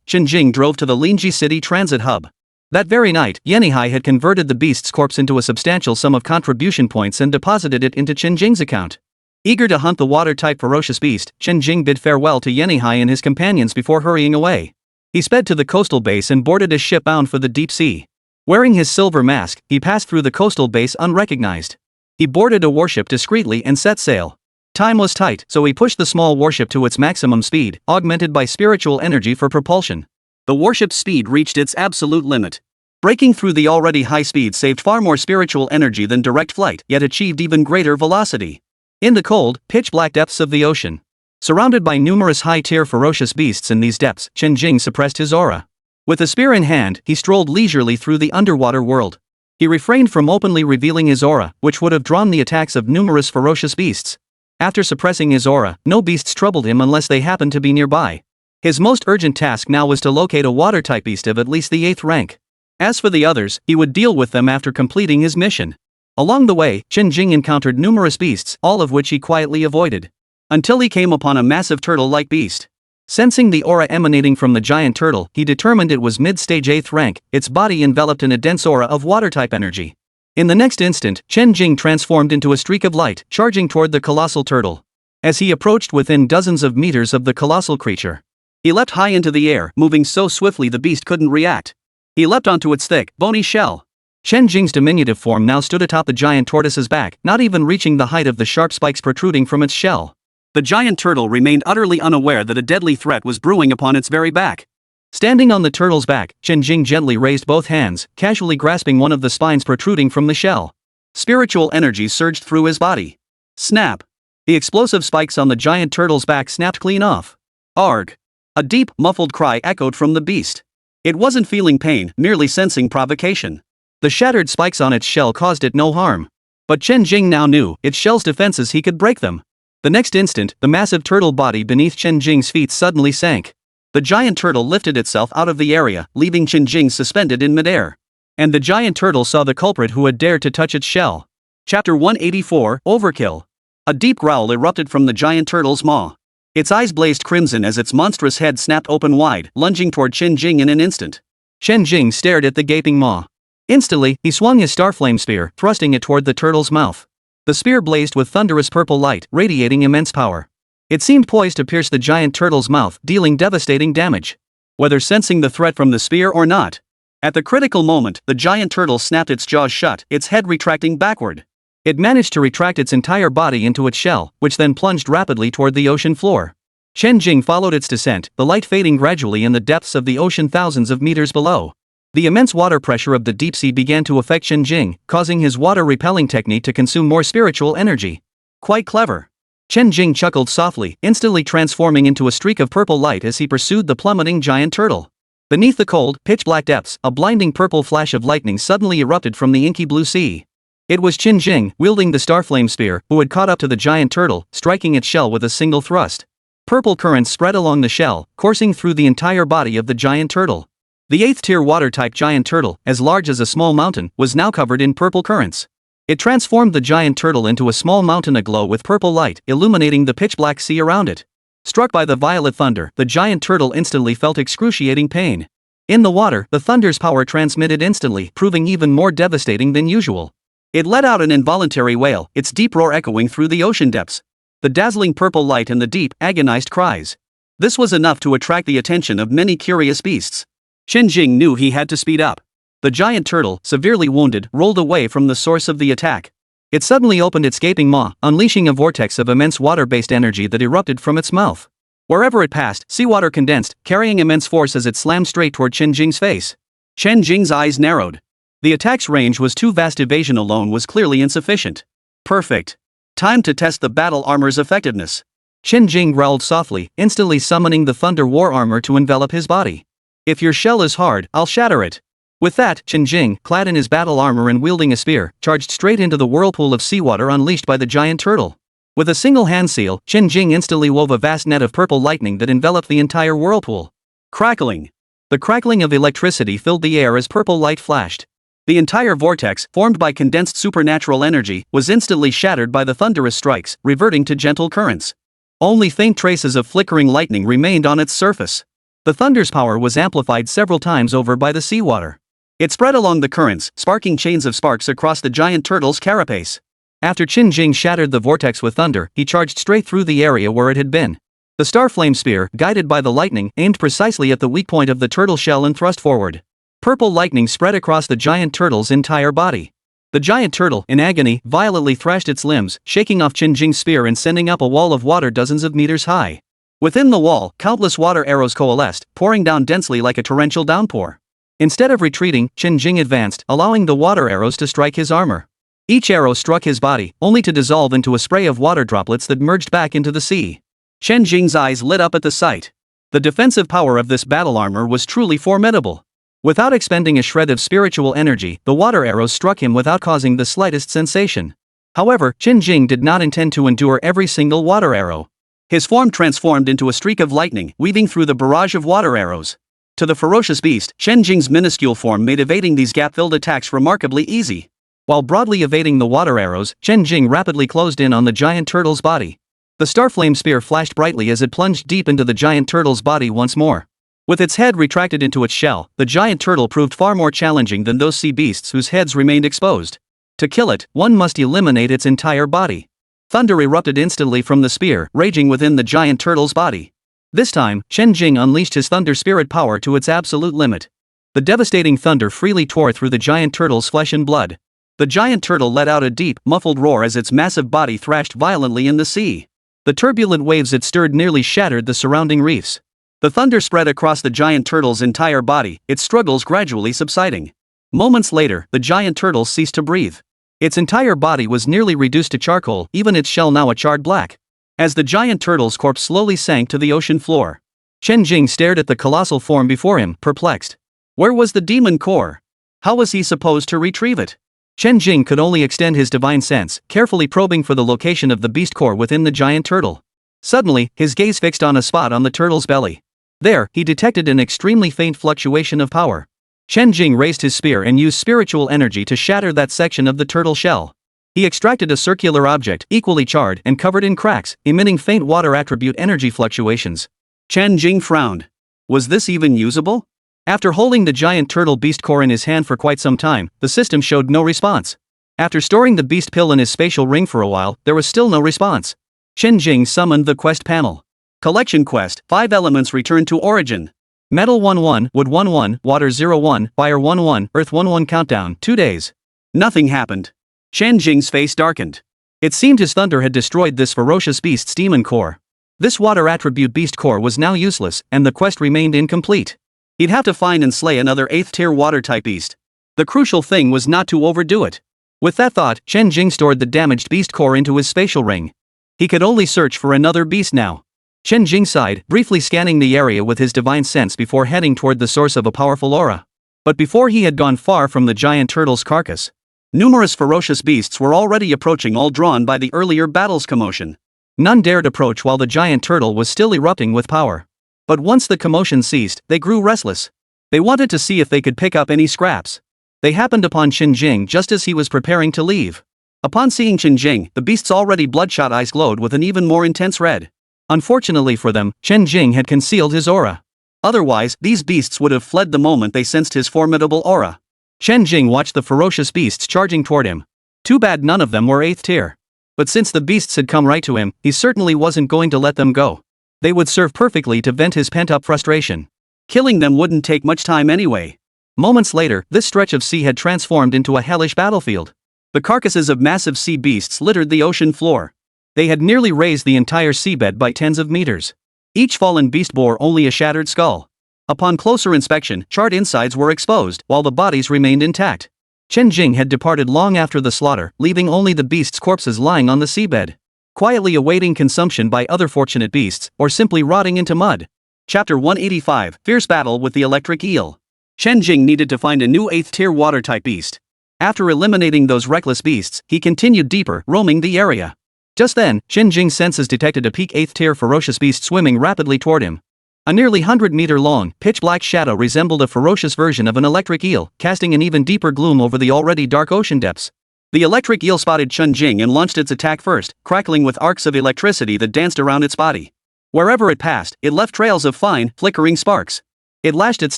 Chen Jing drove to the Linji City transit hub. That very night, Yanihai had converted the beast's corpse into a substantial sum of contribution points and deposited it into Chen Jing's account. Eager to hunt the water-type ferocious beast, Chen Jing bid farewell to Yanihai and his companions before hurrying away. He sped to the coastal base and boarded a ship bound for the deep sea. Wearing his silver mask, he passed through the coastal base unrecognized. He boarded a warship discreetly and set sail. Time was tight, so he pushed the small warship to its maximum speed, augmented by spiritual energy for propulsion. The warship's speed reached its absolute limit. Breaking through the already high speed saved far more spiritual energy than direct flight, yet achieved even greater velocity. In the cold, pitch-black depths of the ocean. Surrounded by numerous high-tier ferocious beasts in these depths, Chen Jing suppressed his aura. With a spear in hand, he strolled leisurely through the underwater world. He refrained from openly revealing his aura, which would have drawn the attacks of numerous ferocious beasts. After suppressing his aura, no beasts troubled him unless they happened to be nearby. His most urgent task now was to locate a water-type beast of at least the 8th rank. As for the others, he would deal with them after completing his mission. Along the way, Chen Jing encountered numerous beasts, all of which he quietly avoided. Until he came upon a massive turtle-like beast. Sensing the aura emanating from the giant turtle, he determined it was mid-stage 8th rank, its body enveloped in a dense aura of water-type energy. In the next instant, Chen Jing transformed into a streak of light, charging toward the colossal turtle. As he approached within dozens of meters of the colossal creature, he leapt high into the air, moving so swiftly the beast couldn't react. He leapt onto its thick, bony shell. Chen Jing's diminutive form now stood atop the giant tortoise's back, not even reaching the height of the sharp spikes protruding from its shell. The giant turtle remained utterly unaware that a deadly threat was brewing upon its very back. Standing on the turtle's back, Chen Jing gently raised both hands, casually grasping one of the spines protruding from the shell. Spiritual energy surged through his body. Snap! The explosive spikes on the giant turtle's back snapped clean off. Arg! A deep, muffled cry echoed from the beast. It wasn't feeling pain, merely sensing provocation. The shattered spikes on its shell caused it no harm. But Chen Jing now knew, its shell's defenses he could break them. The next instant, the massive turtle body beneath Chen Jing's feet suddenly sank. The giant turtle lifted itself out of the area, leaving Chen Jing suspended in midair. And the giant turtle saw the culprit who had dared to touch its shell. Chapter 184, Overkill. A deep growl erupted from the giant turtle's maw. Its eyes blazed crimson as its monstrous head snapped open wide, lunging toward Chen Jing in an instant. Chen Jing stared at the gaping maw. Instantly, he swung his starflame spear, thrusting it toward the turtle's mouth. The spear blazed with thunderous purple light, radiating immense power. It seemed poised to pierce the giant turtle's mouth, dealing devastating damage. Whether sensing the threat from the spear or not. At the critical moment, the giant turtle snapped its jaws shut, its head retracting backward. It managed to retract its entire body into its shell, which then plunged rapidly toward the ocean floor. Chen Jing followed its descent, the light fading gradually in the depths of the ocean thousands of meters below. The immense water pressure of the deep sea began to affect Chen Jing, causing his water-repelling technique to consume more spiritual energy. Quite clever. Chen Jing chuckled softly, instantly transforming into a streak of purple light as he pursued the plummeting giant turtle. Beneath the cold, pitch-black depths, a blinding purple flash of lightning suddenly erupted from the inky blue sea. It was Chen Jing, wielding the starflame spear, who had caught up to the giant turtle, striking its shell with a single thrust. Purple currents spread along the shell, coursing through the entire body of the giant turtle. The 8th-tier water-type giant turtle, as large as a small mountain, was now covered in purple currents. It transformed the giant turtle into a small mountain aglow with purple light, illuminating the pitch-black sea around it. Struck by the violet thunder, the giant turtle instantly felt excruciating pain. In the water, the thunder's power transmitted instantly, proving even more devastating than usual. It let out an involuntary wail, its deep roar echoing through the ocean depths. The dazzling purple light and the deep, agonized cries. This was enough to attract the attention of many curious beasts. Chen Jing knew he had to speed up. The giant turtle, severely wounded, rolled away from the source of the attack. It suddenly opened its gaping maw, unleashing a vortex of immense water-based energy that erupted from its mouth. Wherever it passed, seawater condensed, carrying immense force as it slammed straight toward Chen Jing's face. Chen Jing's eyes narrowed. The attack's range was too vast. Evasion alone was clearly insufficient. Perfect. Time to test the battle armor's effectiveness. Chen Jing growled softly, instantly summoning the Thunder War Armor to envelop his body. If your shell is hard, I'll shatter it. With that, Chen Jing, clad in his battle armor and wielding a spear, charged straight into the whirlpool of seawater unleashed by the giant turtle. With a single hand seal, Chen Jing instantly wove a vast net of purple lightning that enveloped the entire whirlpool. Crackling. The crackling of electricity filled the air as purple light flashed. The entire vortex, formed by condensed supernatural energy, was instantly shattered by the thunderous strikes, reverting to gentle currents. Only faint traces of flickering lightning remained on its surface. The thunder's power was amplified several times over by the seawater. It spread along the currents, sparking chains of sparks across the giant turtle's carapace. After Chen Jing shattered the vortex with thunder, he charged straight through the area where it had been. The Starflame spear, guided by the lightning, aimed precisely at the weak point of the turtle shell and thrust forward. Purple lightning spread across the giant turtle's entire body. The giant turtle, in agony, violently thrashed its limbs, shaking off Chen Jing's spear and sending up a wall of water dozens of meters high. Within the wall, countless water arrows coalesced, pouring down densely like a torrential downpour. Instead of retreating, Chen Jing advanced, allowing the water arrows to strike his armor. Each arrow struck his body, only to dissolve into a spray of water droplets that merged back into the sea. Chen Jing's eyes lit up at the sight. The defensive power of this battle armor was truly formidable. Without expending a shred of spiritual energy, the water arrows struck him without causing the slightest sensation. However, Chen Jing did not intend to endure every single water arrow. His form transformed into a streak of lightning, weaving through the barrage of water arrows. To the ferocious beast, Chen Jing's minuscule form made evading these gap-filled attacks remarkably easy. While broadly evading the water arrows, Chen Jing rapidly closed in on the giant turtle's body. The Starflame spear flashed brightly as it plunged deep into the giant turtle's body once more. With its head retracted into its shell, the giant turtle proved far more challenging than those sea beasts whose heads remained exposed. To kill it, one must eliminate its entire body. Thunder erupted instantly from the spear, raging within the giant turtle's body. This time, Chen Jing unleashed his thunder spirit power to its absolute limit. The devastating thunder freely tore through the giant turtle's flesh and blood. The giant turtle let out a deep, muffled roar as its massive body thrashed violently in the sea. The turbulent waves it stirred nearly shattered the surrounding reefs. The thunder spread across the giant turtle's entire body, its struggles gradually subsiding. Moments later, the giant turtle ceased to breathe. Its entire body was nearly reduced to charcoal, even its shell now a charred black. As the giant turtle's corpse slowly sank to the ocean floor, Chen Jing stared at the colossal form before him, perplexed. Where was the demon core? How was he supposed to retrieve it? Chen Jing could only extend his divine sense, carefully probing for the location of the beast core within the giant turtle. Suddenly, his gaze fixed on a spot on the turtle's belly. There, he detected an extremely faint fluctuation of power. Chen Jing raised his spear and used spiritual energy to shatter that section of the turtle shell. He extracted a circular object, equally charred and covered in cracks, emitting faint water attribute energy fluctuations. Chen Jing frowned. Was this even usable? After holding the giant turtle beast core in his hand for quite some time, the system showed no response. After storing the beast pill in his spatial ring for a while, there was still no response. Chen Jing summoned the quest panel. Collection quest, 5 elements return to origin. Metal 1-1, wood 1-1, water 0-1, fire 1-1, earth 1-1 countdown, 2 days. Nothing happened. Chen Jing's face darkened. It seemed his thunder had destroyed this ferocious beast's demon core. This water attribute beast core was now useless, and the quest remained incomplete. He'd have to find and slay another 8th tier water type beast. The crucial thing was not to overdo it. With that thought, Chen Jing stored the damaged beast core into his spatial ring. He could only search for another beast now. Chen Jing sighed, briefly scanning the area with his divine sense before heading toward the source of a powerful aura. But before he had gone far from the giant turtle's carcass, numerous ferocious beasts were already approaching, all drawn by the earlier battle's commotion. None dared approach while the giant turtle was still erupting with power. But once the commotion ceased, they grew restless. They wanted to see if they could pick up any scraps. They happened upon Chen Jing just as he was preparing to leave. Upon seeing Chen Jing, the beast's already bloodshot eyes glowed with an even more intense red. Unfortunately for them, Chen Jing had concealed his aura. Otherwise, these beasts would have fled the moment they sensed his formidable aura. Chen Jing watched the ferocious beasts charging toward him. Too bad none of them were 8th tier. But since the beasts had come right to him, he certainly wasn't going to let them go. They would serve perfectly to vent his pent-up frustration. Killing them wouldn't take much time anyway. Moments later, this stretch of sea had transformed into a hellish battlefield. The carcasses of massive sea beasts littered the ocean floor. They had nearly raised the entire seabed by tens of meters. Each fallen beast bore only a shattered skull. Upon closer inspection, charred insides were exposed, while the bodies remained intact. Chen Jing had departed long after the slaughter, leaving only the beasts' corpses lying on the seabed, quietly awaiting consumption by other fortunate beasts, or simply rotting into mud. Chapter 185, Fierce Battle with the Electric Eel. Chen Jing needed to find a new 8th tier water-type beast. After eliminating those reckless beasts, he continued deeper, roaming the area. Just then, Chen Jing's senses detected a peak 8th tier ferocious beast swimming rapidly toward him. A nearly 100-meter-long, pitch-black shadow resembled a ferocious version of an electric eel, casting an even deeper gloom over the already dark ocean depths. The electric eel spotted Chen Jing and launched its attack first, crackling with arcs of electricity that danced around its body. Wherever it passed, it left trails of fine, flickering sparks. It lashed its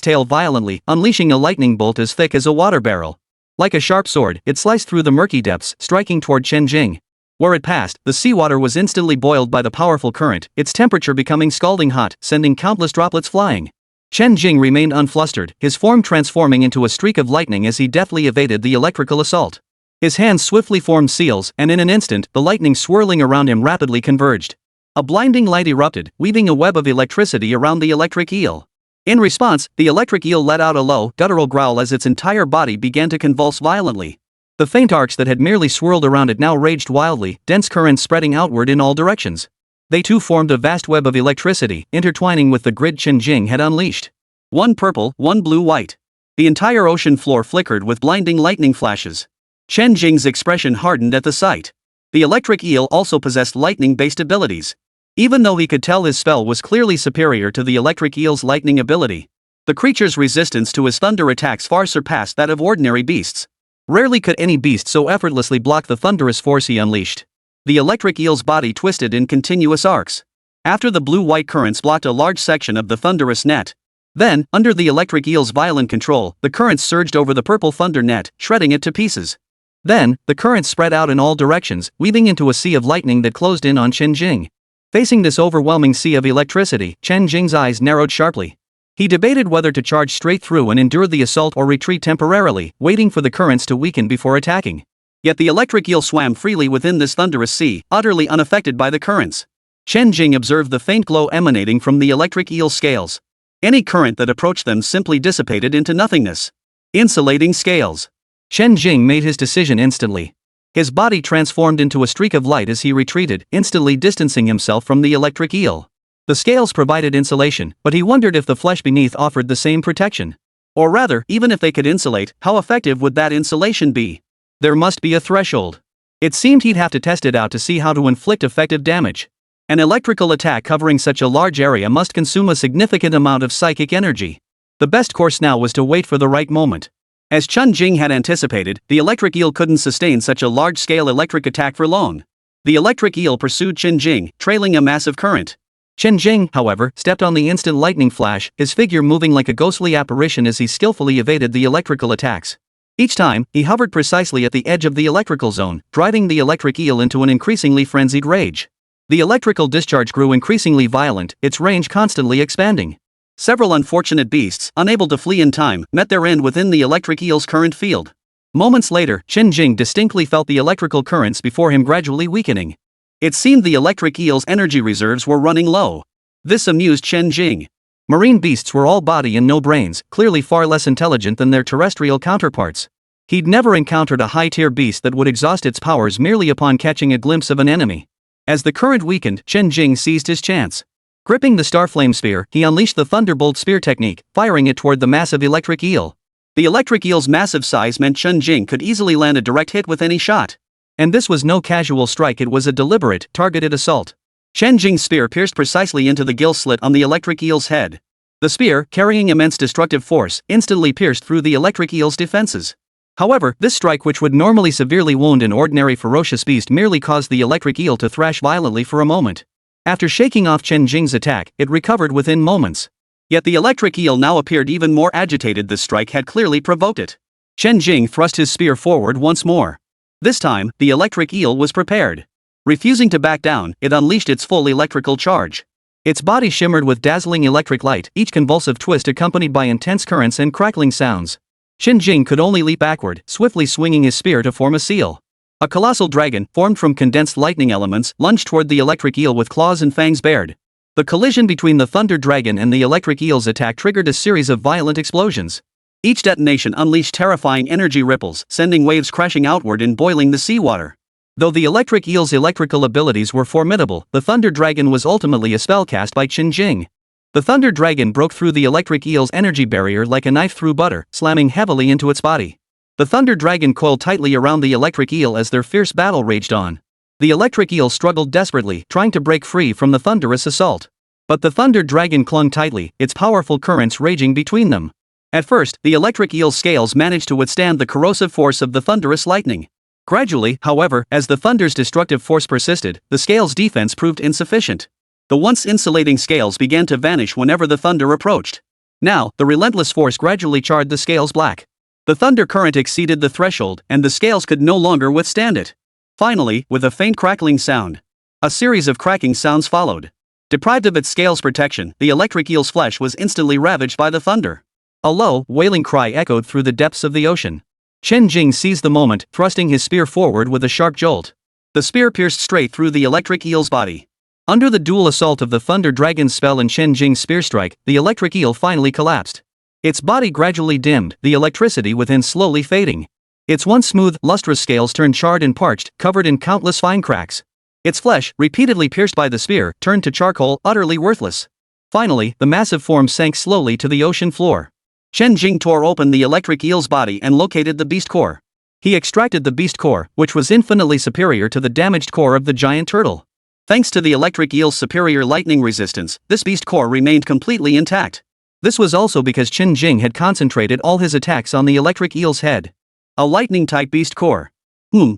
tail violently, unleashing a lightning bolt as thick as a water barrel. Like a sharp sword, it sliced through the murky depths, striking toward Chen Jing. Where it passed, the seawater was instantly boiled by the powerful current, its temperature becoming scalding hot, sending countless droplets flying. Chen Jing remained unflustered, his form transforming into a streak of lightning as he deftly evaded the electrical assault. His hands swiftly formed seals, and in an instant, the lightning swirling around him rapidly converged. A blinding light erupted, weaving a web of electricity around the electric eel. In response, the electric eel let out a low, guttural growl as its entire body began to convulse violently. The faint arcs that had merely swirled around it now raged wildly, dense currents spreading outward in all directions. They too formed a vast web of electricity, intertwining with the grid Chen Jing had unleashed. One purple, one blue-white. The entire ocean floor flickered with blinding lightning flashes. Chen Jing's expression hardened at the sight. The electric eel also possessed lightning-based abilities. Even though he could tell his spell was clearly superior to the electric eel's lightning ability, the creature's resistance to his thunder attacks far surpassed that of ordinary beasts. Rarely could any beast so effortlessly block the thunderous force he unleashed. The electric eel's body twisted in continuous arcs. After the blue-white currents blocked a large section of the thunderous net. Then, under the electric eel's violent control, the currents surged over the purple thunder net, shredding it to pieces. Then, the currents spread out in all directions, weaving into a sea of lightning that closed in on Chen Jing. Facing this overwhelming sea of electricity, Chen Jing's eyes narrowed sharply. He debated whether to charge straight through and endure the assault or retreat temporarily, waiting for the currents to weaken before attacking. Yet the electric eel swam freely within this thunderous sea, utterly unaffected by the currents. Chen Jing observed the faint glow emanating from the electric eel's scales. Any current that approached them simply dissipated into nothingness. Insulating scales. Chen Jing made his decision instantly. His body transformed into a streak of light as he retreated, instantly distancing himself from the electric eel. The scales provided insulation, but he wondered if the flesh beneath offered the same protection. Or rather, even if they could insulate, how effective would that insulation be? There must be a threshold. It seemed he'd have to test it out to see how to inflict effective damage. An electrical attack covering such a large area must consume a significant amount of psychic energy. The best course now was to wait for the right moment. As Chen Jing had anticipated, the electric eel couldn't sustain such a large-scale electric attack for long. The electric eel pursued Chen Jing, trailing a massive current. Chen Jing, however, stepped on the instant lightning flash, his figure moving like a ghostly apparition as he skillfully evaded the electrical attacks. Each time, he hovered precisely at the edge of the electrical zone, driving the electric eel into an increasingly frenzied rage. The electrical discharge grew increasingly violent, its range constantly expanding. Several unfortunate beasts, unable to flee in time, met their end within the electric eel's current field. Moments later, Chen Jing distinctly felt the electrical currents before him gradually weakening. It seemed the electric eel's energy reserves were running low. This amused Chen Jing. Marine beasts were all body and no brains, clearly far less intelligent than their terrestrial counterparts. He'd never encountered a high-tier beast that would exhaust its powers merely upon catching a glimpse of an enemy. As the current weakened, Chen Jing seized his chance. Gripping the Starflame Spear, he unleashed the Thunderbolt Spear technique, firing it toward the massive electric eel. The electric eel's massive size meant Chen Jing could easily land a direct hit with any shot. And this was no casual strike, it was a deliberate, targeted assault. Chen Jing's spear pierced precisely into the gill slit on the electric eel's head. The spear, carrying immense destructive force, instantly pierced through the electric eel's defenses. However, this strike, which would normally severely wound an ordinary ferocious beast, merely caused the electric eel to thrash violently for a moment. After shaking off Chen Jing's attack, it recovered within moments. Yet the electric eel now appeared even more agitated. This strike had clearly provoked it. Chen Jing thrust his spear forward once more. This time, the electric eel was prepared. Refusing to back down, it unleashed its full electrical charge. Its body shimmered with dazzling electric light, each convulsive twist accompanied by intense currents and crackling sounds. Chen Jing could only leap backward, swiftly swinging his spear to form a seal. A colossal dragon, formed from condensed lightning elements, lunged toward the electric eel with claws and fangs bared. The collision between the thunder dragon and the electric eel's attack triggered a series of violent explosions. Each detonation unleashed terrifying energy ripples, sending waves crashing outward and boiling the seawater. Though the electric eel's electrical abilities were formidable, the thunder dragon was ultimately a spell cast by Chen Jing. The Thunder Dragon broke through the electric eel's energy barrier like a knife through butter, slamming heavily into its body. The Thunder Dragon coiled tightly around the electric eel as their fierce battle raged on. The electric eel struggled desperately, trying to break free from the thunderous assault. But the Thunder Dragon clung tightly, its powerful currents raging between them. At first, the electric eel's scales managed to withstand the corrosive force of the thunderous lightning. Gradually, however, as the thunder's destructive force persisted, the scales' defense proved insufficient. The once insulating scales began to vanish whenever the thunder approached. Now, the relentless force gradually charred the scales black. The thunder current exceeded the threshold, and the scales could no longer withstand it. Finally, with a faint crackling sound, a series of cracking sounds followed. Deprived of its scales' protection, the electric eel's flesh was instantly ravaged by the thunder. A low, wailing cry echoed through the depths of the ocean. Chen Jing seized the moment, thrusting his spear forward with a sharp jolt. The spear pierced straight through the electric eel's body. Under the dual assault of the Thunder Dragon's spell and Chen Jing's spear strike, the electric eel finally collapsed. Its body gradually dimmed, the electricity within slowly fading. Its once smooth, lustrous scales turned charred and parched, covered in countless fine cracks. Its flesh, repeatedly pierced by the spear, turned to charcoal, utterly worthless. Finally, the massive form sank slowly to the ocean floor. Chen Jing tore open the electric eel's body and located the beast core. He extracted the beast core, which was infinitely superior to the damaged core of the giant turtle. Thanks to the electric eel's superior lightning resistance, this beast core remained completely intact. This was also because Chen Jing had concentrated all his attacks on the electric eel's head. A lightning-type beast core.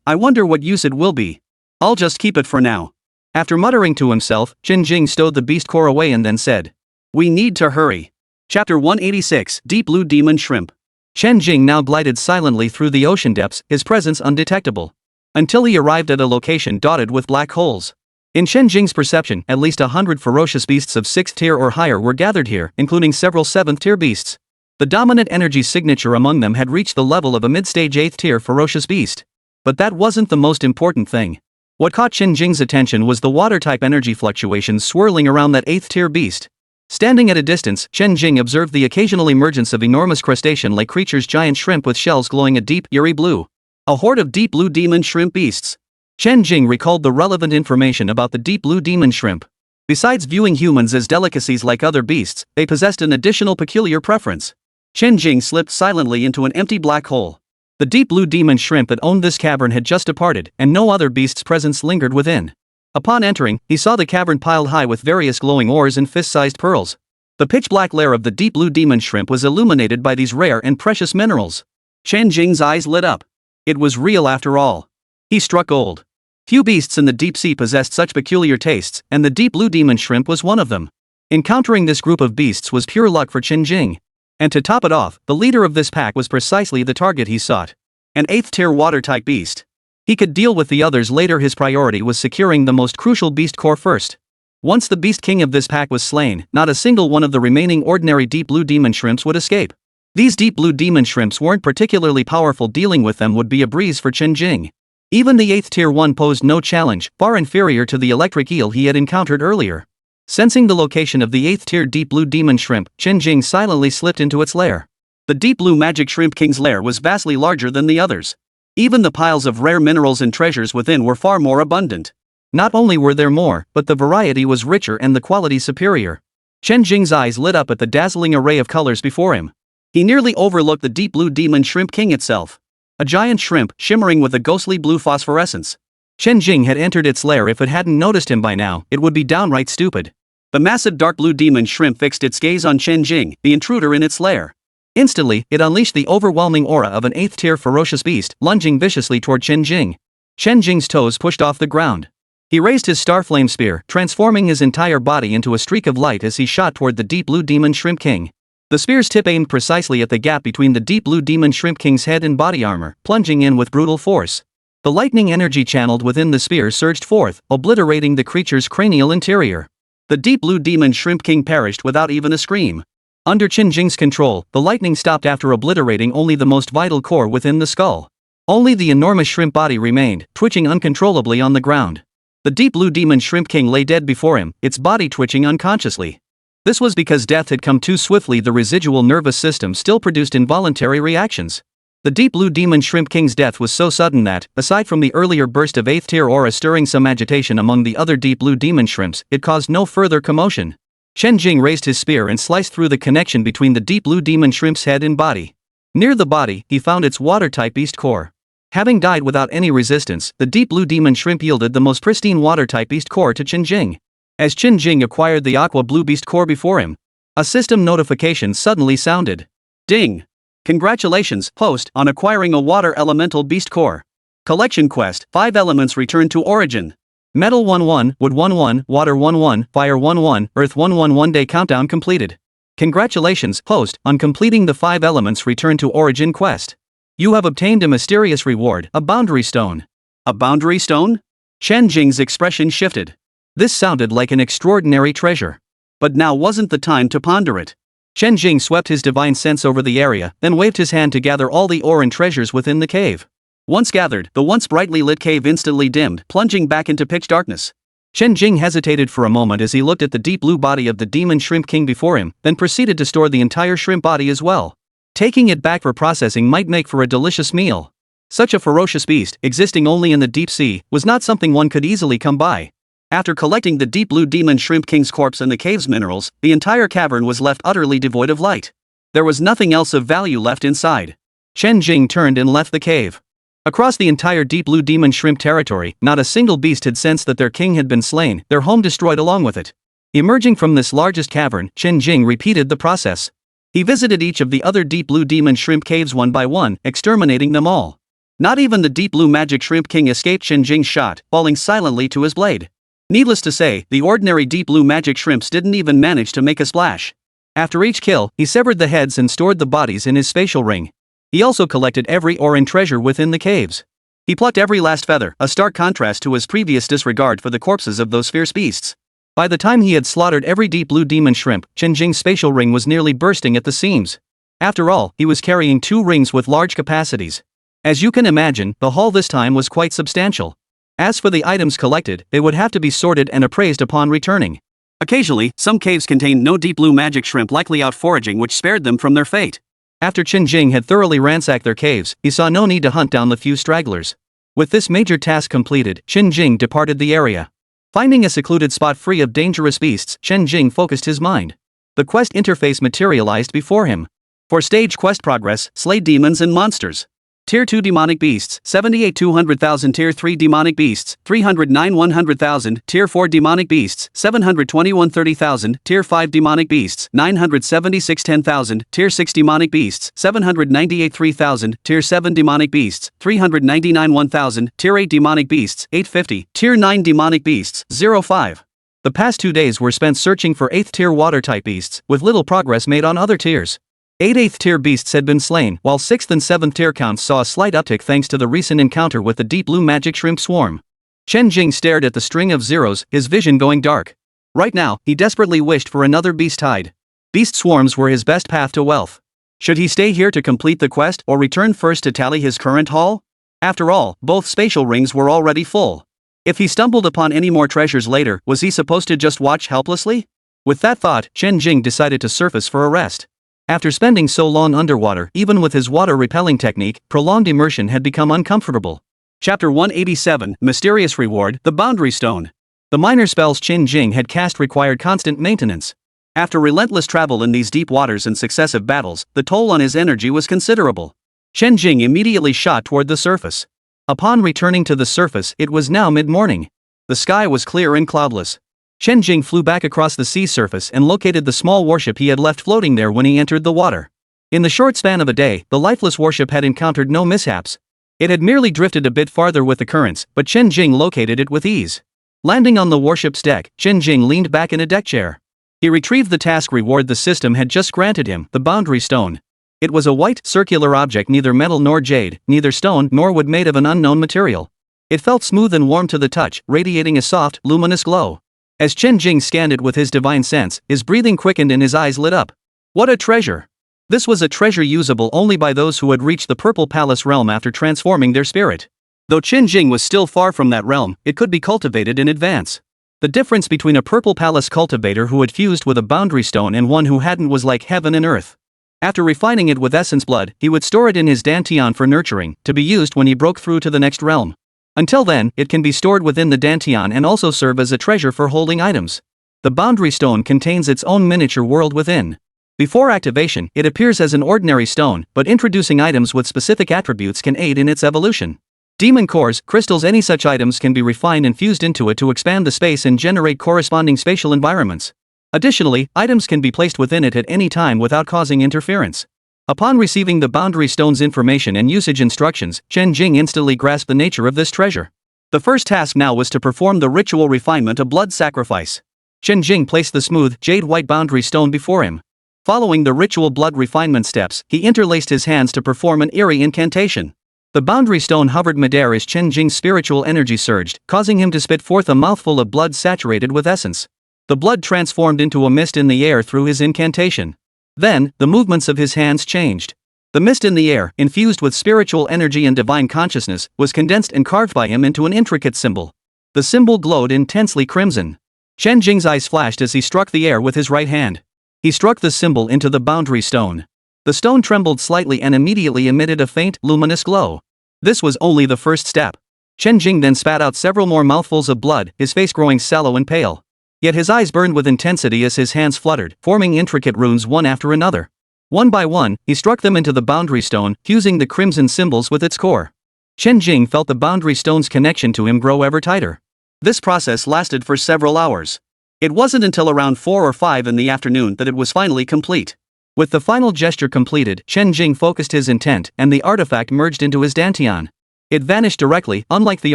I wonder what use it will be. I'll just keep it for now. After muttering to himself, Chen Jing stowed the beast core away and then said, "We need to hurry." Chapter 186, Deep Blue Demon Shrimp. Chen Jing now glided silently through the ocean depths, his presence undetectable. Until he arrived at a location dotted with black holes. In Chen Jing's perception, at least 100 ferocious beasts of 6th tier or higher were gathered here, including several 7th tier beasts. The dominant energy signature among them had reached the level of a mid-stage 8th tier ferocious beast. But that wasn't the most important thing. What caught Chen Jing's attention was the water-type energy fluctuations swirling around that 8th tier beast. Standing at a distance, Chen Jing observed the occasional emergence of enormous crustacean-like creatures, giant shrimp with shells glowing a deep, eerie blue. A horde of deep blue demon shrimp beasts. Chen Jing recalled the relevant information about the deep blue demon shrimp. Besides viewing humans as delicacies like other beasts, they possessed an additional peculiar preference. Chen Jing slipped silently into an empty black hole. The deep blue demon shrimp that owned this cavern had just departed, and no other beast's presence lingered within. Upon entering, he saw the cavern piled high with various glowing ores and fist-sized pearls. The pitch-black lair of the deep blue demon shrimp was illuminated by these rare and precious minerals. Chen Jing's eyes lit up. It was real after all. He struck gold. Few beasts in the deep sea possessed such peculiar tastes, and the deep blue demon shrimp was one of them. Encountering this group of beasts was pure luck for Chen Jing. And to top it off, the leader of this pack was precisely the target he sought. An 8th tier water-type beast. He could deal with the others later. His priority was securing the most crucial beast core first. Once the beast king of this pack was slain, not a single one of the remaining ordinary deep blue demon shrimps would escape. These deep blue demon shrimps weren't particularly powerful. Dealing with them would be a breeze for Chen Jing. Even the 8th tier one posed no challenge, far inferior to the electric eel he had encountered earlier. Sensing the location of the 8th tier deep blue demon shrimp, Chen Jing silently slipped into its lair. The deep blue magic shrimp king's lair was vastly larger than the others. Even the piles of rare minerals and treasures within were far more abundant. Not only were there more, but the variety was richer and the quality superior. Chen Jing's eyes lit up at the dazzling array of colors before him. He nearly overlooked the deep blue demon shrimp king itself. A giant shrimp, shimmering with a ghostly blue phosphorescence. Chen Jing had entered its lair. If it hadn't noticed him by now, it would be downright stupid. The massive dark blue demon shrimp fixed its gaze on Chen Jing, the intruder in its lair. Instantly, it unleashed the overwhelming aura of an 8th tier ferocious beast, lunging viciously toward Chen Jing. Chen Jing's toes pushed off the ground. He raised his starflame spear, transforming his entire body into a streak of light as he shot toward the deep blue demon shrimp king. The spear's tip aimed precisely at the gap between the deep blue demon shrimp king's head and body armor, plunging in with brutal force. The lightning energy channeled within the spear surged forth, obliterating the creature's cranial interior. The deep blue demon shrimp king perished without even a scream. Under Chen Jing's control, the lightning stopped after obliterating only the most vital core within the skull. Only the enormous shrimp body remained, twitching uncontrollably on the ground. The deep blue demon shrimp king lay dead before him, its body twitching unconsciously. This was because death had come too swiftly. The residual nervous system still produced involuntary reactions. The deep blue demon shrimp king's death was so sudden that, aside from the earlier burst of 8th tier aura stirring some agitation among the other deep blue demon shrimps, it caused no further commotion. Chen Jing raised his spear and sliced through the connection between the deep blue demon shrimp's head and body. Near the body, he found its water-type beast core. Having died without any resistance, the deep blue demon shrimp yielded the most pristine water-type beast core to Chen Jing. As Chen Jing acquired the aqua blue beast core before him, a system notification suddenly sounded. Ding! Congratulations, host, on acquiring a water elemental beast core. Collection quest, 5 elements return to origin. Metal 1-1, Wood 1-1, Water 1-1, Fire 1-1, Earth 1-1. 1-day countdown completed. Congratulations, host, on completing the 5 elements return to origin quest. You have obtained a mysterious reward, a boundary stone. A boundary stone? Chen Jing's expression shifted. This sounded like an extraordinary treasure. But now wasn't the time to ponder it. Chen Jing swept his divine sense over the area, then waved his hand to gather all the ore and treasures within the cave. Once gathered, the once brightly lit cave instantly dimmed, plunging back into pitch darkness. Chen Jing hesitated for a moment as he looked at the deep blue body of the demon shrimp king before him, then proceeded to store the entire shrimp body as well. Taking it back for processing might make for a delicious meal. Such a ferocious beast, existing only in the deep sea, was not something one could easily come by. After collecting the deep blue demon shrimp king's corpse and the cave's minerals, the entire cavern was left utterly devoid of light. There was nothing else of value left inside. Chen Jing turned and left the cave. Across the entire deep blue demon shrimp territory, not a single beast had sensed that their king had been slain, their home destroyed along with it. Emerging from this largest cavern, Chen Jing repeated the process. He visited each of the other deep blue demon shrimp caves one by one, exterminating them all. Not even the deep blue magic shrimp king escaped Chen Jing's shot, falling silently to his blade. Needless to say, the ordinary deep blue magic shrimps didn't even manage to make a splash. After each kill, he severed the heads and stored the bodies in his spatial ring. He also collected every ore and treasure within the caves. He plucked every last feather, a stark contrast to his previous disregard for the corpses of those fierce beasts. By the time he had slaughtered every deep blue demon shrimp, Chen Jing's spatial ring was nearly bursting at the seams. After all, he was carrying 2 rings with large capacities. As you can imagine, the haul this time was quite substantial. As for the items collected, they would have to be sorted and appraised upon returning. Occasionally, some caves contained no deep blue magic shrimp likely out foraging, which spared them from their fate. After Chen Jing had thoroughly ransacked their caves, he saw no need to hunt down the few stragglers. With this major task completed, Chen Jing departed the area. Finding a secluded spot free of dangerous beasts, Chen Jing focused his mind. The quest interface materialized before him. For stage quest progress, slay demons and monsters. Tier 2 demonic beasts, 78 200,000. Tier 3 demonic beasts, 309 100,000. Tier 4 demonic beasts, 721 30,000. Tier 5 demonic beasts, 976 10,000. Tier 6 demonic beasts, 798 3,000. Tier 7 demonic beasts, 399 1,000. Tier 8 demonic beasts, 850. Tier 9 demonic beasts, 05. The past 2 days were spent searching for 8th tier water type beasts, with little progress made on other tiers. 8 8th tier beasts had been slain, while 6th and 7th tier counts saw a slight uptick thanks to the recent encounter with the deep blue magic shrimp swarm. Chen Jing stared at the string of zeros, his vision going dark. Right now, he desperately wished for another beast hide. Beast swarms were his best path to wealth. Should he stay here to complete the quest or return first to tally his current haul? After all, both spatial rings were already full. If he stumbled upon any more treasures later, was he supposed to just watch helplessly? With that thought, Chen Jing decided to surface for a rest. After spending so long underwater, even with his water-repelling technique, prolonged immersion had become uncomfortable. Chapter 187, Mysterious Reward, the Boundary Stone. The minor spells Chen Jing had cast required constant maintenance. After relentless travel in these deep waters and successive battles, the toll on his energy was considerable. Chen Jing immediately shot toward the surface. Upon returning to the surface, it was now mid-morning. The sky was clear and cloudless. Chen Jing flew back across the sea surface and located the small warship he had left floating there when he entered the water. In the short span of a day, the lifeless warship had encountered no mishaps. It had merely drifted a bit farther with the currents, but Chen Jing located it with ease. Landing on the warship's deck, Chen Jing leaned back in a deck chair. He retrieved the task reward the system had just granted him, the boundary stone. It was a white, circular object, neither metal nor jade, neither stone nor wood, made of an unknown material. It felt smooth and warm to the touch, radiating a soft, luminous glow. As Chen Jing scanned it with his divine sense, his breathing quickened and his eyes lit up. What a treasure! This was a treasure usable only by those who had reached the Purple Palace realm after transforming their spirit. Though Chen Jing was still far from that realm, it could be cultivated in advance. The difference between a Purple Palace cultivator who had fused with a boundary stone and one who hadn't was like heaven and earth. After refining it with essence blood, he would store it in his dantian for nurturing, to be used when he broke through to the next realm. Until then, it can be stored within the dantian and also serve as a treasure for holding items. The boundary stone contains its own miniature world within. Before activation, it appears as an ordinary stone, but introducing items with specific attributes can aid in its evolution. Demon cores, crystals, any such items can be refined and fused into it to expand the space and generate corresponding spatial environments. Additionally, items can be placed within it at any time without causing interference. Upon receiving the boundary stone's information and usage instructions, Chen Jing instantly grasped the nature of this treasure. The first task now was to perform the ritual refinement of blood sacrifice. Chen Jing placed the smooth, jade-white boundary stone before him. Following the ritual blood refinement steps, he interlaced his hands to perform an eerie incantation. The boundary stone hovered midair as Chen Jing's spiritual energy surged, causing him to spit forth a mouthful of blood saturated with essence. The blood transformed into a mist in the air through his incantation. Then, the movements of his hands changed. The mist in the air, infused with spiritual energy and divine consciousness, was condensed and carved by him into an intricate symbol. The symbol glowed intensely crimson. Chen Jing's eyes flashed as he struck the air with his right hand. He struck the symbol into the boundary stone. The stone trembled slightly and immediately emitted a faint, luminous glow. This was only the first step. Chen Jing then spat out several more mouthfuls of blood, his face growing sallow and pale. Yet his eyes burned with intensity as his hands fluttered, forming intricate runes one after another. One by one, he struck them into the boundary stone, fusing the crimson symbols with its core. Chen Jing felt the boundary stone's connection to him grow ever tighter. This process lasted for several hours. It wasn't until around 4 or 5 in the afternoon that it was finally complete. With the final gesture completed, Chen Jing focused his intent, and the artifact merged into his dantian. It vanished directly, unlike the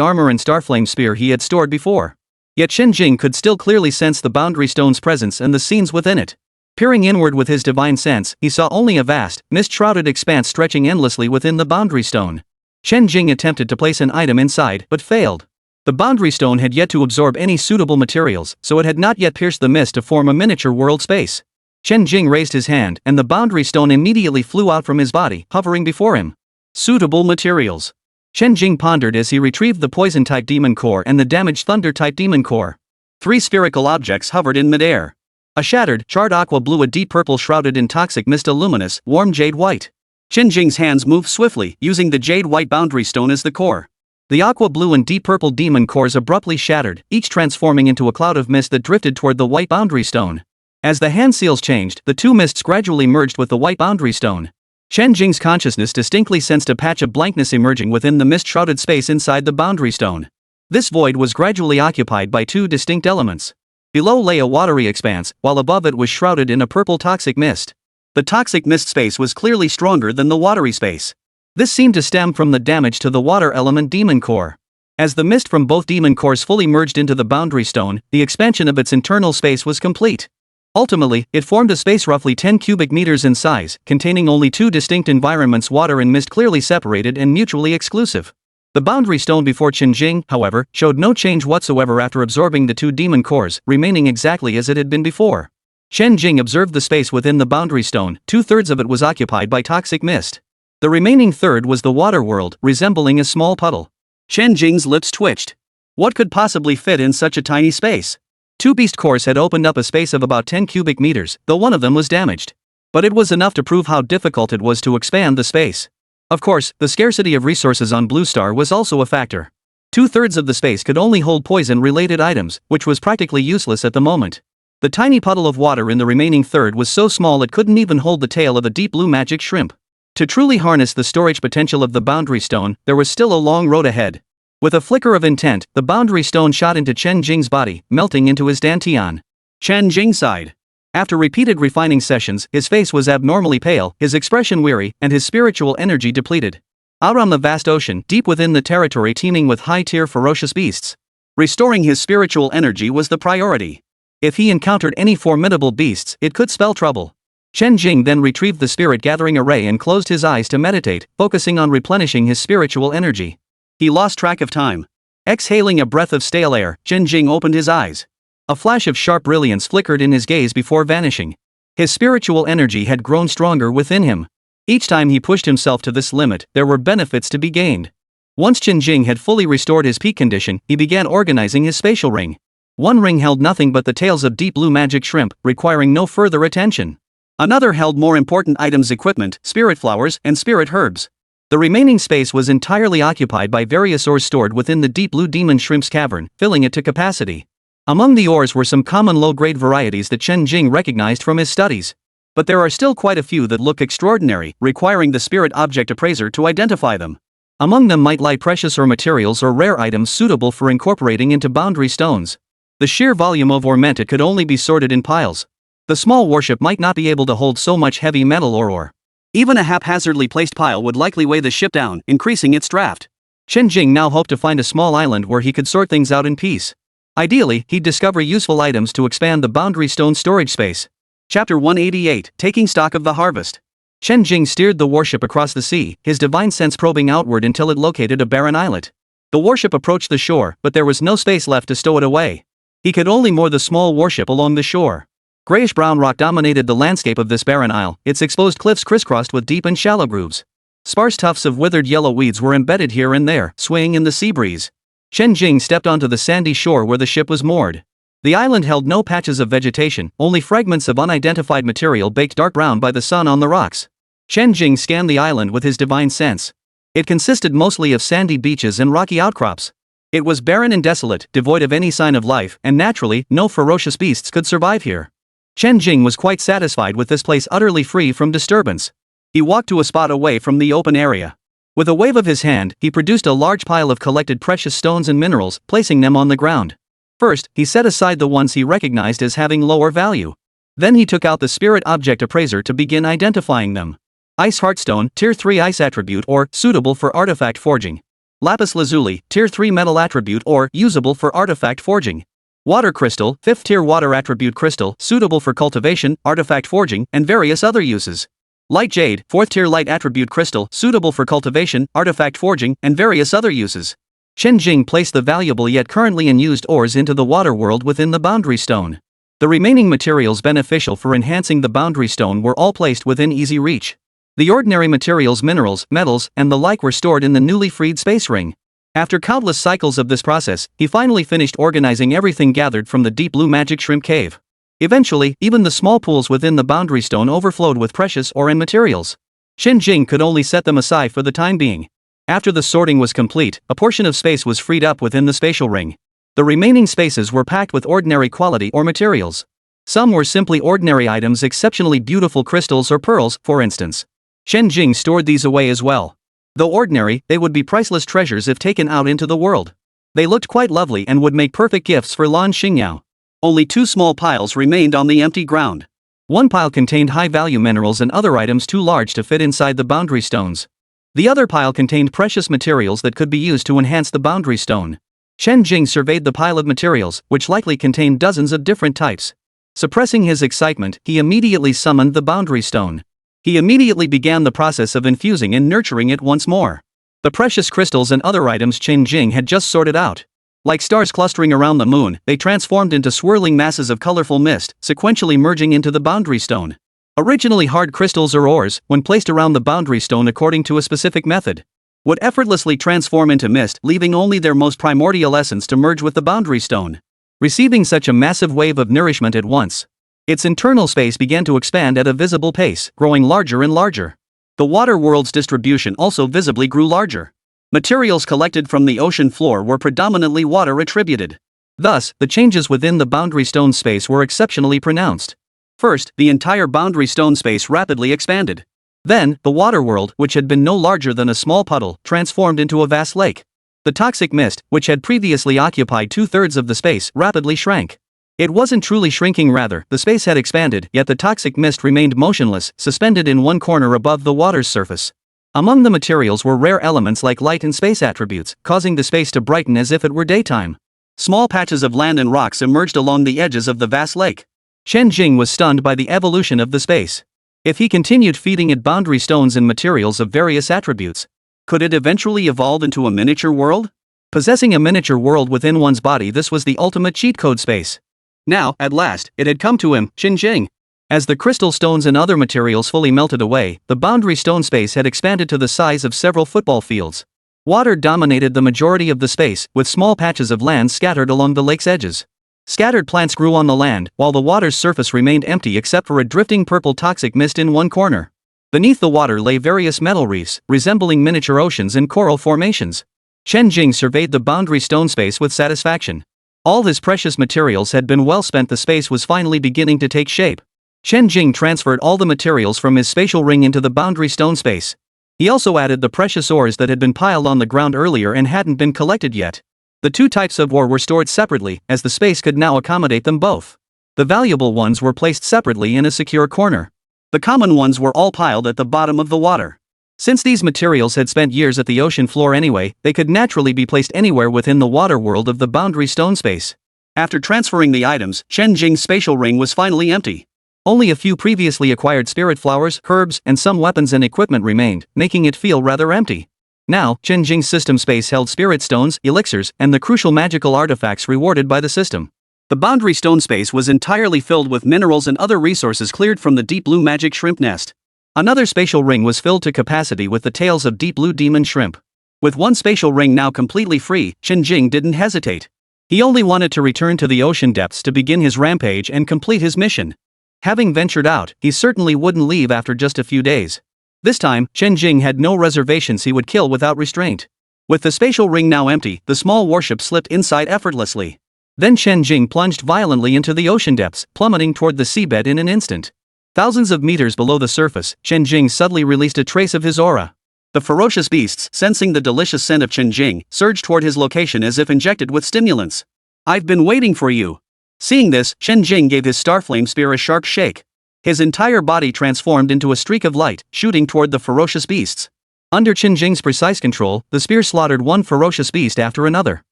armor and starflame spear he had stored before. Yet Chen Jing could still clearly sense the boundary stone's presence and the scenes within it. Peering inward with his divine sense, he saw only a vast, mist-shrouded expanse stretching endlessly within the boundary stone. Chen Jing attempted to place an item inside, but failed. The boundary stone had yet to absorb any suitable materials, so it had not yet pierced the mist to form a miniature world space. Chen Jing raised his hand, and the boundary stone immediately flew out from his body, hovering before him. Suitable materials. Chen Jing pondered as he retrieved the poison-type demon core and the damaged thunder-type demon core. 3 spherical objects hovered in midair. A shattered, charred aqua blue, a deep purple shrouded in toxic mist, a luminous, warm jade white. Chen Jing's hands moved swiftly, using the jade white boundary stone as the core. The aqua blue and deep purple demon cores abruptly shattered, each transforming into a cloud of mist that drifted toward the white boundary stone. As the hand seals changed, the 2 mists gradually merged with the white boundary stone. Chen Jing's consciousness distinctly sensed a patch of blankness emerging within the mist-shrouded space inside the boundary stone. This void was gradually occupied by 2 distinct elements. Below lay a watery expanse, while above it was shrouded in a purple toxic mist. The toxic mist space was clearly stronger than the watery space. This seemed to stem from the damage to the water element demon core. As the mist from both demon cores fully merged into the boundary stone, the expansion of its internal space was complete. Ultimately, it formed a space roughly 10 cubic meters in size, containing only 2 distinct environments, water and mist, clearly separated and mutually exclusive. The boundary stone before Chen Jing, however, showed no change whatsoever after absorbing the 2 demon cores, remaining exactly as it had been before. Chen Jing observed the space within the boundary stone. 2/3 of it was occupied by toxic mist. The remaining third was the water world, resembling a small puddle. Chen Jing's lips twitched. What could possibly fit in such a tiny space? 2 beast cores had opened up a space of about 10 cubic meters, though one of them was damaged. But it was enough to prove how difficult it was to expand the space. Of course, the scarcity of resources on Blue Star was also a factor. 2/3 of the space could only hold poison-related items, which was practically useless at the moment. The tiny puddle of water in the remaining third was so small it couldn't even hold the tail of a deep blue magic shrimp. To truly harness the storage potential of the boundary stone, there was still a long road ahead. With a flicker of intent, the boundary stone shot into Chen Jing's body, melting into his dantian. Chen Jing sighed. After repeated refining sessions, his face was abnormally pale, his expression weary, and his spiritual energy depleted. Out on the vast ocean, deep within the territory teeming with high-tier ferocious beasts, restoring his spiritual energy was the priority. If he encountered any formidable beasts, it could spell trouble. Chen Jing then retrieved the spirit-gathering array and closed his eyes to meditate, focusing on replenishing his spiritual energy. He lost track of time. Exhaling a breath of stale air, Chen Jing opened his eyes. A flash of sharp brilliance flickered in his gaze before vanishing. His spiritual energy had grown stronger within him. Each time he pushed himself to this limit, there were benefits to be gained. Once Chen Jing had fully restored his peak condition, he began organizing his spatial ring. One ring held nothing but the tails of deep blue magic shrimp, requiring no further attention. Another held more important items, equipment, spirit flowers, and spirit herbs. The remaining space was entirely occupied by various ores stored within the deep blue demon shrimp's cavern, filling it to capacity. Among the ores were some common low-grade varieties that Chen Jing recognized from his studies. But there are still quite a few that look extraordinary, requiring the spirit object appraiser to identify them. Among them might lie precious ore materials or rare items suitable for incorporating into boundary stones. The sheer volume of ore meant it could only be sorted in piles. The small warship might not be able to hold so much heavy metal or ore. Even a haphazardly placed pile would likely weigh the ship down, increasing its draft. Chen Jing now hoped to find a small island where he could sort things out in peace. Ideally, he'd discover useful items to expand the boundary stone storage space. Chapter 188, Taking Stock of the Harvest. Chen Jing steered the warship across the sea, his divine sense probing outward until it located a barren islet. The warship approached the shore, but there was no space left to stow it away. He could only moor the small warship along the shore. Grayish-brown rock dominated the landscape of this barren isle, its exposed cliffs crisscrossed with deep and shallow grooves. Sparse tufts of withered yellow weeds were embedded here and there, swaying in the sea breeze. Chen Jing stepped onto the sandy shore where the ship was moored. The island held no patches of vegetation, only fragments of unidentified material baked dark brown by the sun on the rocks. Chen Jing scanned the island with his divine sense. It consisted mostly of sandy beaches and rocky outcrops. It was barren and desolate, devoid of any sign of life, and naturally, no ferocious beasts could survive here. Chen Jing was quite satisfied with this place utterly free from disturbance. He walked to a spot away from the open area. With a wave of his hand, he produced a large pile of collected precious stones and minerals, placing them on the ground. First, he set aside the ones he recognized as having lower value. Then he took out the spirit object appraiser to begin identifying them. Ice Heartstone, Tier 3 Ice Attribute or suitable for artifact forging. Lapis Lazuli, Tier 3 Metal Attribute or usable for artifact forging. Water Crystal, 5th Tier Water Attribute Crystal, suitable for cultivation, artifact forging, and various other uses. Light Jade, 4th Tier Light Attribute Crystal, suitable for cultivation, artifact forging, and various other uses. Chen Jing placed the valuable yet currently unused ores into the water world within the boundary stone. The remaining materials beneficial for enhancing the boundary stone were all placed within easy reach. The ordinary materials, minerals, metals, and the like were stored in the newly freed space ring. After countless cycles of this process, he finally finished organizing everything gathered from the deep blue magic shrimp cave. Eventually, even the small pools within the boundary stone overflowed with precious ore and materials. Chen Jing could only set them aside for the time being. After the sorting was complete, a portion of space was freed up within the spatial ring. The remaining spaces were packed with ordinary quality or materials. Some were simply ordinary items, exceptionally beautiful crystals or pearls, for instance. Chen Jing stored these away as well. Though ordinary, they would be priceless treasures if taken out into the world. They looked quite lovely and would make perfect gifts for Lan Xingyao. Only 2 small piles remained on the empty ground. One pile contained high-value minerals and other items too large to fit inside the boundary stones. The other pile contained precious materials that could be used to enhance the boundary stone. Chen Jing surveyed the pile of materials, which likely contained dozens of different types. Suppressing his excitement, he immediately summoned the boundary stone. He immediately began the process of infusing and nurturing it once more. The precious crystals and other items Chen Jing had just sorted out. Like stars clustering around the moon, they transformed into swirling masses of colorful mist, sequentially merging into the boundary stone. Originally hard crystals or ores, when placed around the boundary stone according to a specific method, would effortlessly transform into mist, leaving only their most primordial essence to merge with the boundary stone. Receiving such a massive wave of nourishment at once, its internal space began to expand at a visible pace, growing larger and larger. The water world's distribution also visibly grew larger. Materials collected from the ocean floor were predominantly water attributed. Thus, the changes within the boundary stone space were exceptionally pronounced. First, the entire boundary stone space rapidly expanded. Then, the water world, which had been no larger than a small puddle, transformed into a vast lake. The toxic mist, which had previously occupied 2/3 of the space, rapidly shrank. It wasn't truly shrinking, rather, the space had expanded, yet the toxic mist remained motionless, suspended in one corner above the water's surface. Among the materials were rare elements like light and space attributes, causing the space to brighten as if it were daytime. Small patches of land and rocks emerged along the edges of the vast lake. Chen Jing was stunned by the evolution of the space. If he continued feeding it boundary stones and materials of various attributes, could it eventually evolve into a miniature world? Possessing a miniature world within one's body, this was the ultimate cheat code space. Now, at last, it had come to him, Chen Jing. As the crystal stones and other materials fully melted away, the boundary stone space had expanded to the size of several football fields. Water dominated the majority of the space, with small patches of land scattered along the lake's edges. Scattered plants grew on the land, while the water's surface remained empty except for a drifting purple toxic mist in one corner. Beneath the water lay various metal reefs, resembling miniature oceans and coral formations. Chen Jing surveyed the boundary stone space with satisfaction. All his precious materials had been well spent. The space was finally beginning to take shape. Chen Jing transferred all the materials from his spatial ring into the boundary stone space. He also added the precious ores that had been piled on the ground earlier and hadn't been collected yet. The two types of ore were stored separately, as the space could now accommodate them both. The valuable ones were placed separately in a secure corner. The common ones were all piled at the bottom of the water. Since these materials had spent years at the ocean floor anyway, they could naturally be placed anywhere within the water world of the boundary stone space. After transferring the items, Chen Jing's spatial ring was finally empty. Only a few previously acquired spirit flowers, herbs, and some weapons and equipment remained, making it feel rather empty. Now, Chen Jing's system space held spirit stones, elixirs, and the crucial magical artifacts rewarded by the system. The boundary stone space was entirely filled with minerals and other resources cleared from the deep blue magic shrimp nest. Another spatial ring was filled to capacity with the tails of deep blue demon shrimp. With one spatial ring now completely free, Chen Jing didn't hesitate. He only wanted to return to the ocean depths to begin his rampage and complete his mission. Having ventured out, he certainly wouldn't leave after just a few days. This time, Chen Jing had no reservations. He would kill without restraint. With the spatial ring now empty, the small warship slipped inside effortlessly. Then Chen Jing plunged violently into the ocean depths, plummeting toward the seabed in an instant. Thousands of meters below the surface, Chen Jing suddenly released a trace of his aura. The ferocious beasts, sensing the delicious scent of Chen Jing, surged toward his location as if injected with stimulants. "I've been waiting for you." Seeing this, Chen Jing gave his starflame spear a sharp shake. His entire body transformed into a streak of light, shooting toward the ferocious beasts. Under Chen Jing's precise control, the spear slaughtered one ferocious beast after another.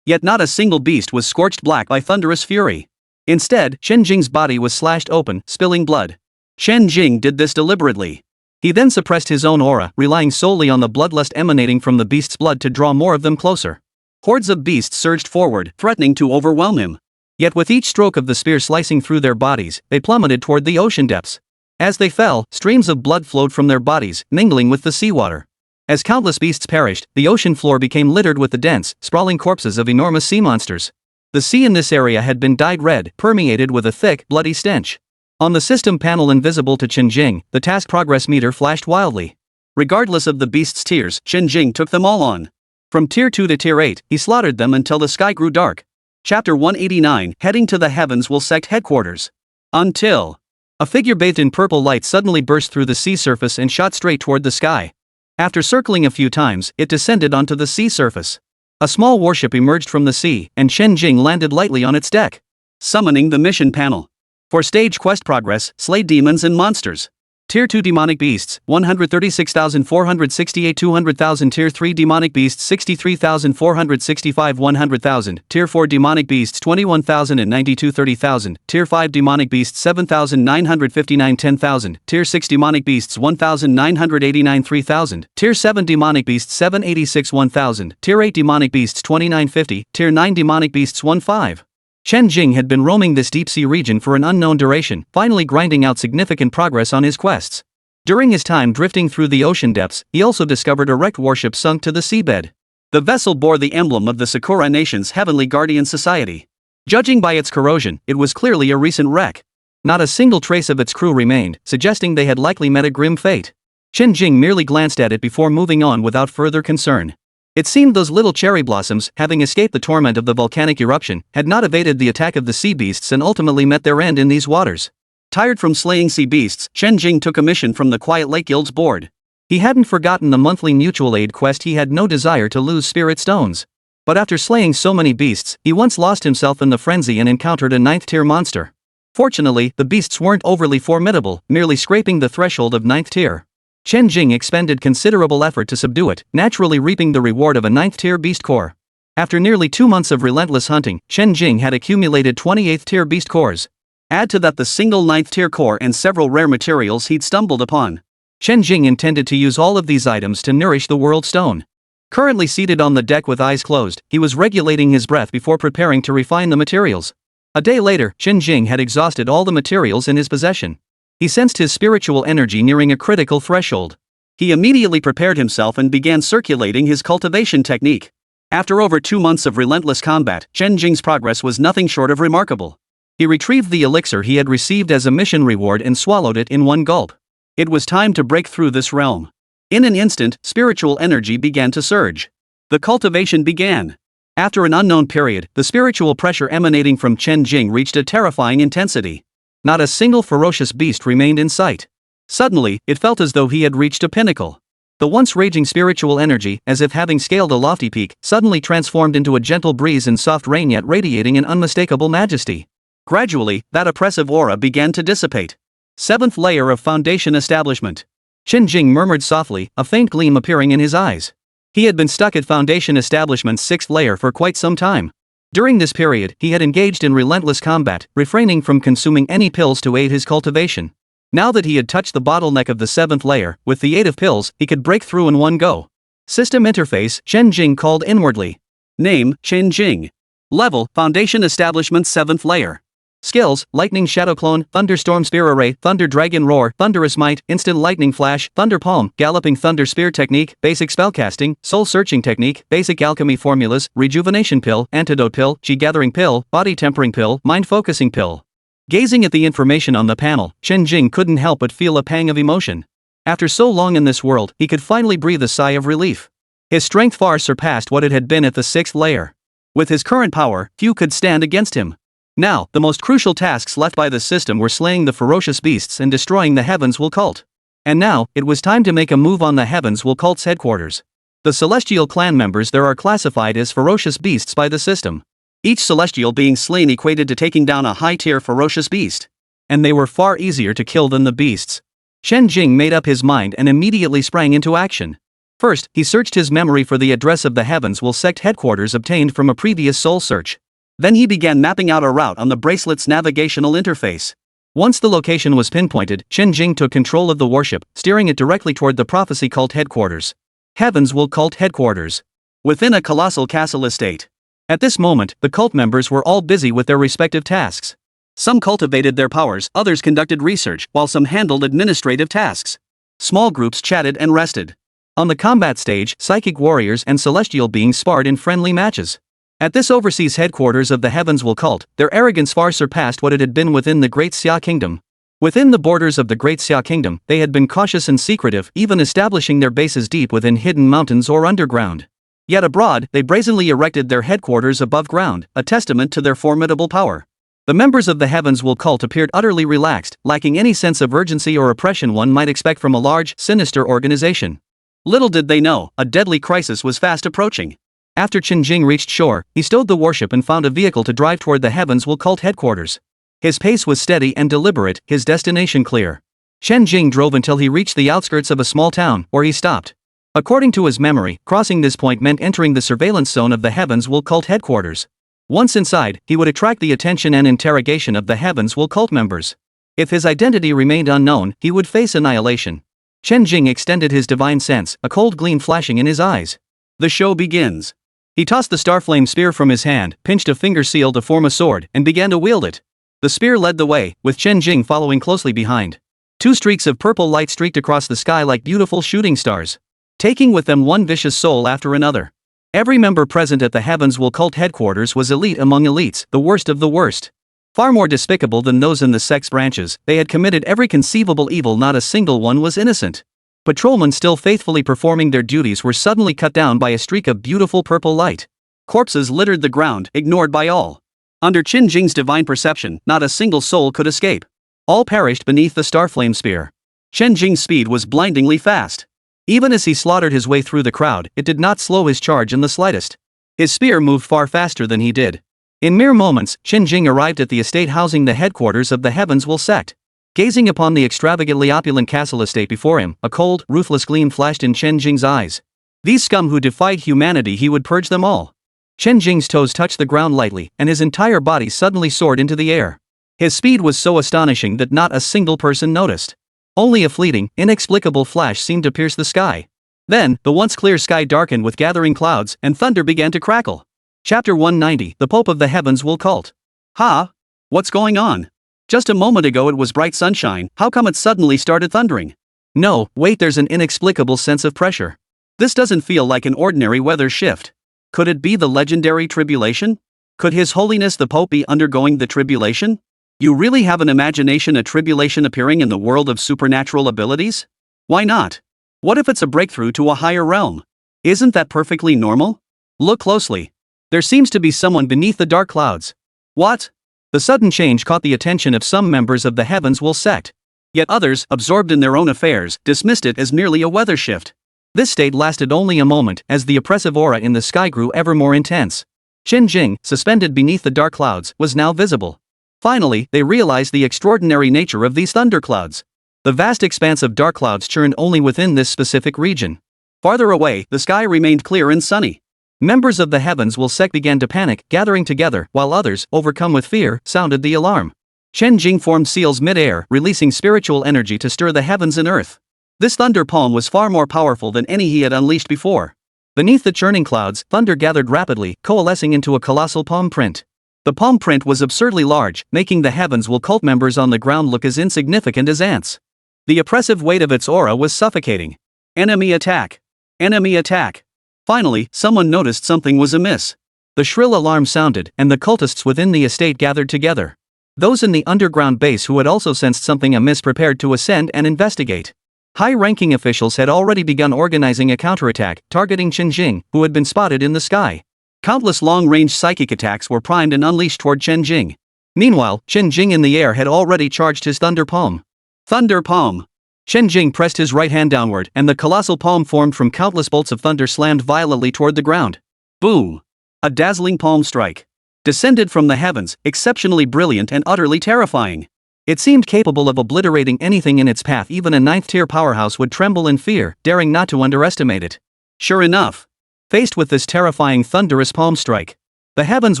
Yet not a single beast was scorched black by thunderous fury. Instead, Chen Jing's body was slashed open, spilling blood. Chen Jing did this deliberately. He then suppressed his own aura, relying solely on the bloodlust emanating from the beast's blood to draw more of them closer. Hordes of beasts surged forward, threatening to overwhelm him. Yet with each stroke of the spear slicing through their bodies, they plummeted toward the ocean depths. As they fell, streams of blood flowed from their bodies, mingling with the seawater. As countless beasts perished, the ocean floor became littered with the dense, sprawling corpses of enormous sea monsters. The sea in this area had been dyed red, permeated with a thick, bloody stench. On the system panel invisible to Chen Jing, the task progress meter flashed wildly. Regardless of the beasts' tiers, Chen Jing took them all on. From tier 2 to tier 8, he slaughtered them until the sky grew dark. Chapter 189, Heading to the Heavens will Sect Headquarters. Until a figure bathed in purple light suddenly burst through the sea surface and shot straight toward the sky. After circling a few times, it descended onto the sea surface. A small warship emerged from the sea, and Chen Jing landed lightly on its deck. Summoning the mission panel. For stage quest progress, slay demons and monsters. Tier 2 demonic beasts, 136,468 200,000. Tier 3 demonic beasts, 63,465 100,000. Tier 4 demonic beasts, 21,092 30,000. Tier 5 demonic beasts, 7,959 10,000. Tier 6 demonic beasts, 1,989 3,000. Tier 7 demonic beasts, 786 1,000. Tier 8 demonic beasts, 2950. Tier 9 demonic beasts, 15. Chen Jing had been roaming this deep-sea region for an unknown duration, finally grinding out significant progress on his quests. During his time drifting through the ocean depths, he also discovered a wrecked warship sunk to the seabed. The vessel bore the emblem of the Sakura Nation's Heavenly Guardian Society. Judging by its corrosion, it was clearly a recent wreck. Not a single trace of its crew remained, suggesting they had likely met a grim fate. Chen Jing merely glanced at it before moving on without further concern. It seemed those little cherry blossoms, having escaped the torment of the volcanic eruption, had not evaded the attack of the sea beasts and ultimately met their end in these waters. Tired from slaying sea beasts, Chen Jing took a mission from the Quiet Lake Guild's board. He hadn't forgotten the monthly mutual aid quest. He had no desire to lose spirit stones. But after slaying so many beasts, he once lost himself in the frenzy and encountered a 9th tier monster. Fortunately, the beasts weren't overly formidable, merely scraping the threshold of 9th tier. Chen Jing expended considerable effort to subdue it, naturally reaping the reward of a 9th tier beast core. After nearly 2 months of relentless hunting, Chen Jing had accumulated 28th tier beast cores. Add to that the single 9th tier core and several rare materials he'd stumbled upon. Chen Jing intended to use all of these items to nourish the world stone. Currently seated on the deck with eyes closed, he was regulating his breath before preparing to refine the materials. A day later, Chen Jing had exhausted all the materials in his possession. He sensed his spiritual energy nearing a critical threshold. He immediately prepared himself and began circulating his cultivation technique. After over 2 months of relentless combat, Chen Jing's progress was nothing short of remarkable. He retrieved the elixir he had received as a mission reward and swallowed it in one gulp. It was time to break through this realm. In an instant, spiritual energy began to surge. The cultivation began. After an unknown period, the spiritual pressure emanating from Chen Jing reached a terrifying intensity. Not a single ferocious beast remained in sight. Suddenly, it felt as though he had reached a pinnacle. The once raging spiritual energy, as if having scaled a lofty peak, suddenly transformed into a gentle breeze and soft rain, yet radiating an unmistakable majesty. Gradually, that oppressive aura began to dissipate. Seventh layer of foundation establishment. Chen Jing murmured softly, a faint gleam appearing in his eyes. He had been stuck at Foundation Establishment's sixth layer for quite some time. During this period, he had engaged in relentless combat, refraining from consuming any pills to aid his cultivation. Now that he had touched the bottleneck of the seventh layer, with the aid of pills, he could break through in one go. System interface, Chen Jing called inwardly. Name, Chen Jing. Level, Foundation Establishment 7th layer. Skills, Lightning Shadow Clone, Thunderstorm Spear Array, Thunder Dragon Roar, Thunderous Might, Instant Lightning Flash, Thunder Palm, Galloping Thunder Spear Technique, Basic Spellcasting, Soul Searching Technique, Basic Alchemy Formulas, Rejuvenation Pill, Antidote Pill, Qi Gathering Pill, Body Tempering Pill, Mind Focusing Pill. Gazing at the information on the panel, Chen Jing couldn't help but feel a pang of emotion. After so long in this world, he could finally breathe a sigh of relief. His strength far surpassed what it had been at the 6th layer. With his current power, few could stand against him. Now, the most crucial tasks left by the system were slaying the ferocious beasts and destroying the Heavens Will cult. And now, it was time to make a move on the Heavens Will cult's headquarters. The Celestial clan members there are classified as ferocious beasts by the system. Each Celestial being slain equated to taking down a high-tier ferocious beast. And they were far easier to kill than the beasts. Chen Jing made up his mind and immediately sprang into action. First, he searched his memory for the address of the Heavens Will sect headquarters obtained from a previous soul search. Then he began mapping out a route on the bracelet's navigational interface. Once the location was pinpointed, Chen Jing took control of the warship, steering it directly toward the Prophecy Cult headquarters. Heavens Will cult headquarters. Within a colossal castle estate. At this moment, the cult members were all busy with their respective tasks. Some cultivated their powers, others conducted research, while some handled administrative tasks. Small groups chatted and rested. On the combat stage, psychic warriors and celestial beings sparred in friendly matches. At this overseas headquarters of the Heavens Will cult, their arrogance far surpassed what it had been within the Great Xia Kingdom. Within the borders of the Great Xia Kingdom, they had been cautious and secretive, even establishing their bases deep within hidden mountains or underground. Yet abroad, they brazenly erected their headquarters above ground, a testament to their formidable power. The members of the Heavens Will cult appeared utterly relaxed, lacking any sense of urgency or oppression one might expect from a large, sinister organization. Little did they know, a deadly crisis was fast approaching. After Chen Jing reached shore, he stowed the warship and found a vehicle to drive toward the Heavens Will cult headquarters. His pace was steady and deliberate, his destination clear. Chen Jing drove until he reached the outskirts of a small town, where he stopped. According to his memory, crossing this point meant entering the surveillance zone of the Heavens Will cult headquarters. Once inside, he would attract the attention and interrogation of the Heavens Will cult members. If his identity remained unknown, he would face annihilation. Chen Jing extended his divine sense, a cold gleam flashing in his eyes. The show begins. He tossed the Starflame spear from his hand, pinched a finger seal to form a sword, and began to wield it. The spear led the way, with Chen Jing following closely behind. Two streaks of purple light streaked across the sky like beautiful shooting stars, taking with them one vicious soul after another. Every member present at the Heavens Will cult headquarters was elite among elites, the worst of the worst. Far more despicable than those in the sect's branches, they had committed every conceivable evil, not a single one was innocent. Patrolmen still faithfully performing their duties were suddenly cut down by a streak of beautiful purple light. Corpses littered the ground, ignored by all. Under Chen Jing's divine perception, not a single soul could escape. All perished beneath the Starflame spear. Chen Jing's speed was blindingly fast. Even as he slaughtered his way through the crowd, it did not slow his charge in the slightest. His spear moved far faster than he did. In mere moments, Chen Jing arrived at the estate housing the headquarters of the Heavens Will sect. Gazing upon the extravagantly opulent castle estate before him, a cold, ruthless gleam flashed in Chen Jing's eyes. These scum who defied humanity, he would purge them all. Chen Jing's toes touched the ground lightly, and his entire body suddenly soared into the air. His speed was so astonishing that not a single person noticed. Only a fleeting, inexplicable flash seemed to pierce the sky. Then, the once clear sky darkened with gathering clouds, and thunder began to crackle. Chapter 190, The Pope of the Heavens Will cult. Ha! What's going on? Just a moment ago it was bright sunshine, how come it suddenly started thundering? No, wait, there's an inexplicable sense of pressure. This doesn't feel like an ordinary weather shift. Could it be the legendary tribulation? Could His Holiness the Pope be undergoing the tribulation? You really have an imagination, a tribulation appearing in the world of supernatural abilities? Why not? What if it's a breakthrough to a higher realm? Isn't that perfectly normal? Look closely. There seems to be someone beneath the dark clouds. What? The sudden change caught the attention of some members of the Heavens Will sect. Yet others, absorbed in their own affairs, dismissed it as merely a weather shift. This state lasted only a moment as the oppressive aura in the sky grew ever more intense. Chen Jing, suspended beneath the dark clouds, was now visible. Finally, they realized the extraordinary nature of these thunderclouds. The vast expanse of dark clouds churned only within this specific region. Farther away, the sky remained clear and sunny. Members of the Heavens Will sect began to panic, gathering together, while others, overcome with fear, sounded the alarm. Chen Jing formed seals mid-air, releasing spiritual energy to stir the heavens and earth. This thunder palm was far more powerful than any he had unleashed before. Beneath the churning clouds, thunder gathered rapidly, coalescing into a colossal palm print. The palm print was absurdly large, making the Heavens Will cult members on the ground look as insignificant as ants. The oppressive weight of its aura was suffocating. Enemy attack! Enemy attack! Finally, someone noticed something was amiss. The shrill alarm sounded, and the cultists within the estate gathered together. Those in the underground base who had also sensed something amiss prepared to ascend and investigate. High-ranking officials had already begun organizing a counterattack, targeting Chen Jing, who had been spotted in the sky. Countless long-range psychic attacks were primed and unleashed toward Chen Jing. Meanwhile, Chen Jing in the air had already charged his thunder palm. Thunder palm! Chen Jing pressed his right hand downward, and the colossal palm formed from countless bolts of thunder slammed violently toward the ground. Boom! A dazzling palm strike descended from the heavens, exceptionally brilliant and utterly terrifying. It seemed capable of obliterating anything in its path. Even a ninth-tier powerhouse would tremble in fear, daring not to underestimate it. Sure enough, faced with this terrifying thunderous palm strike, the Heavens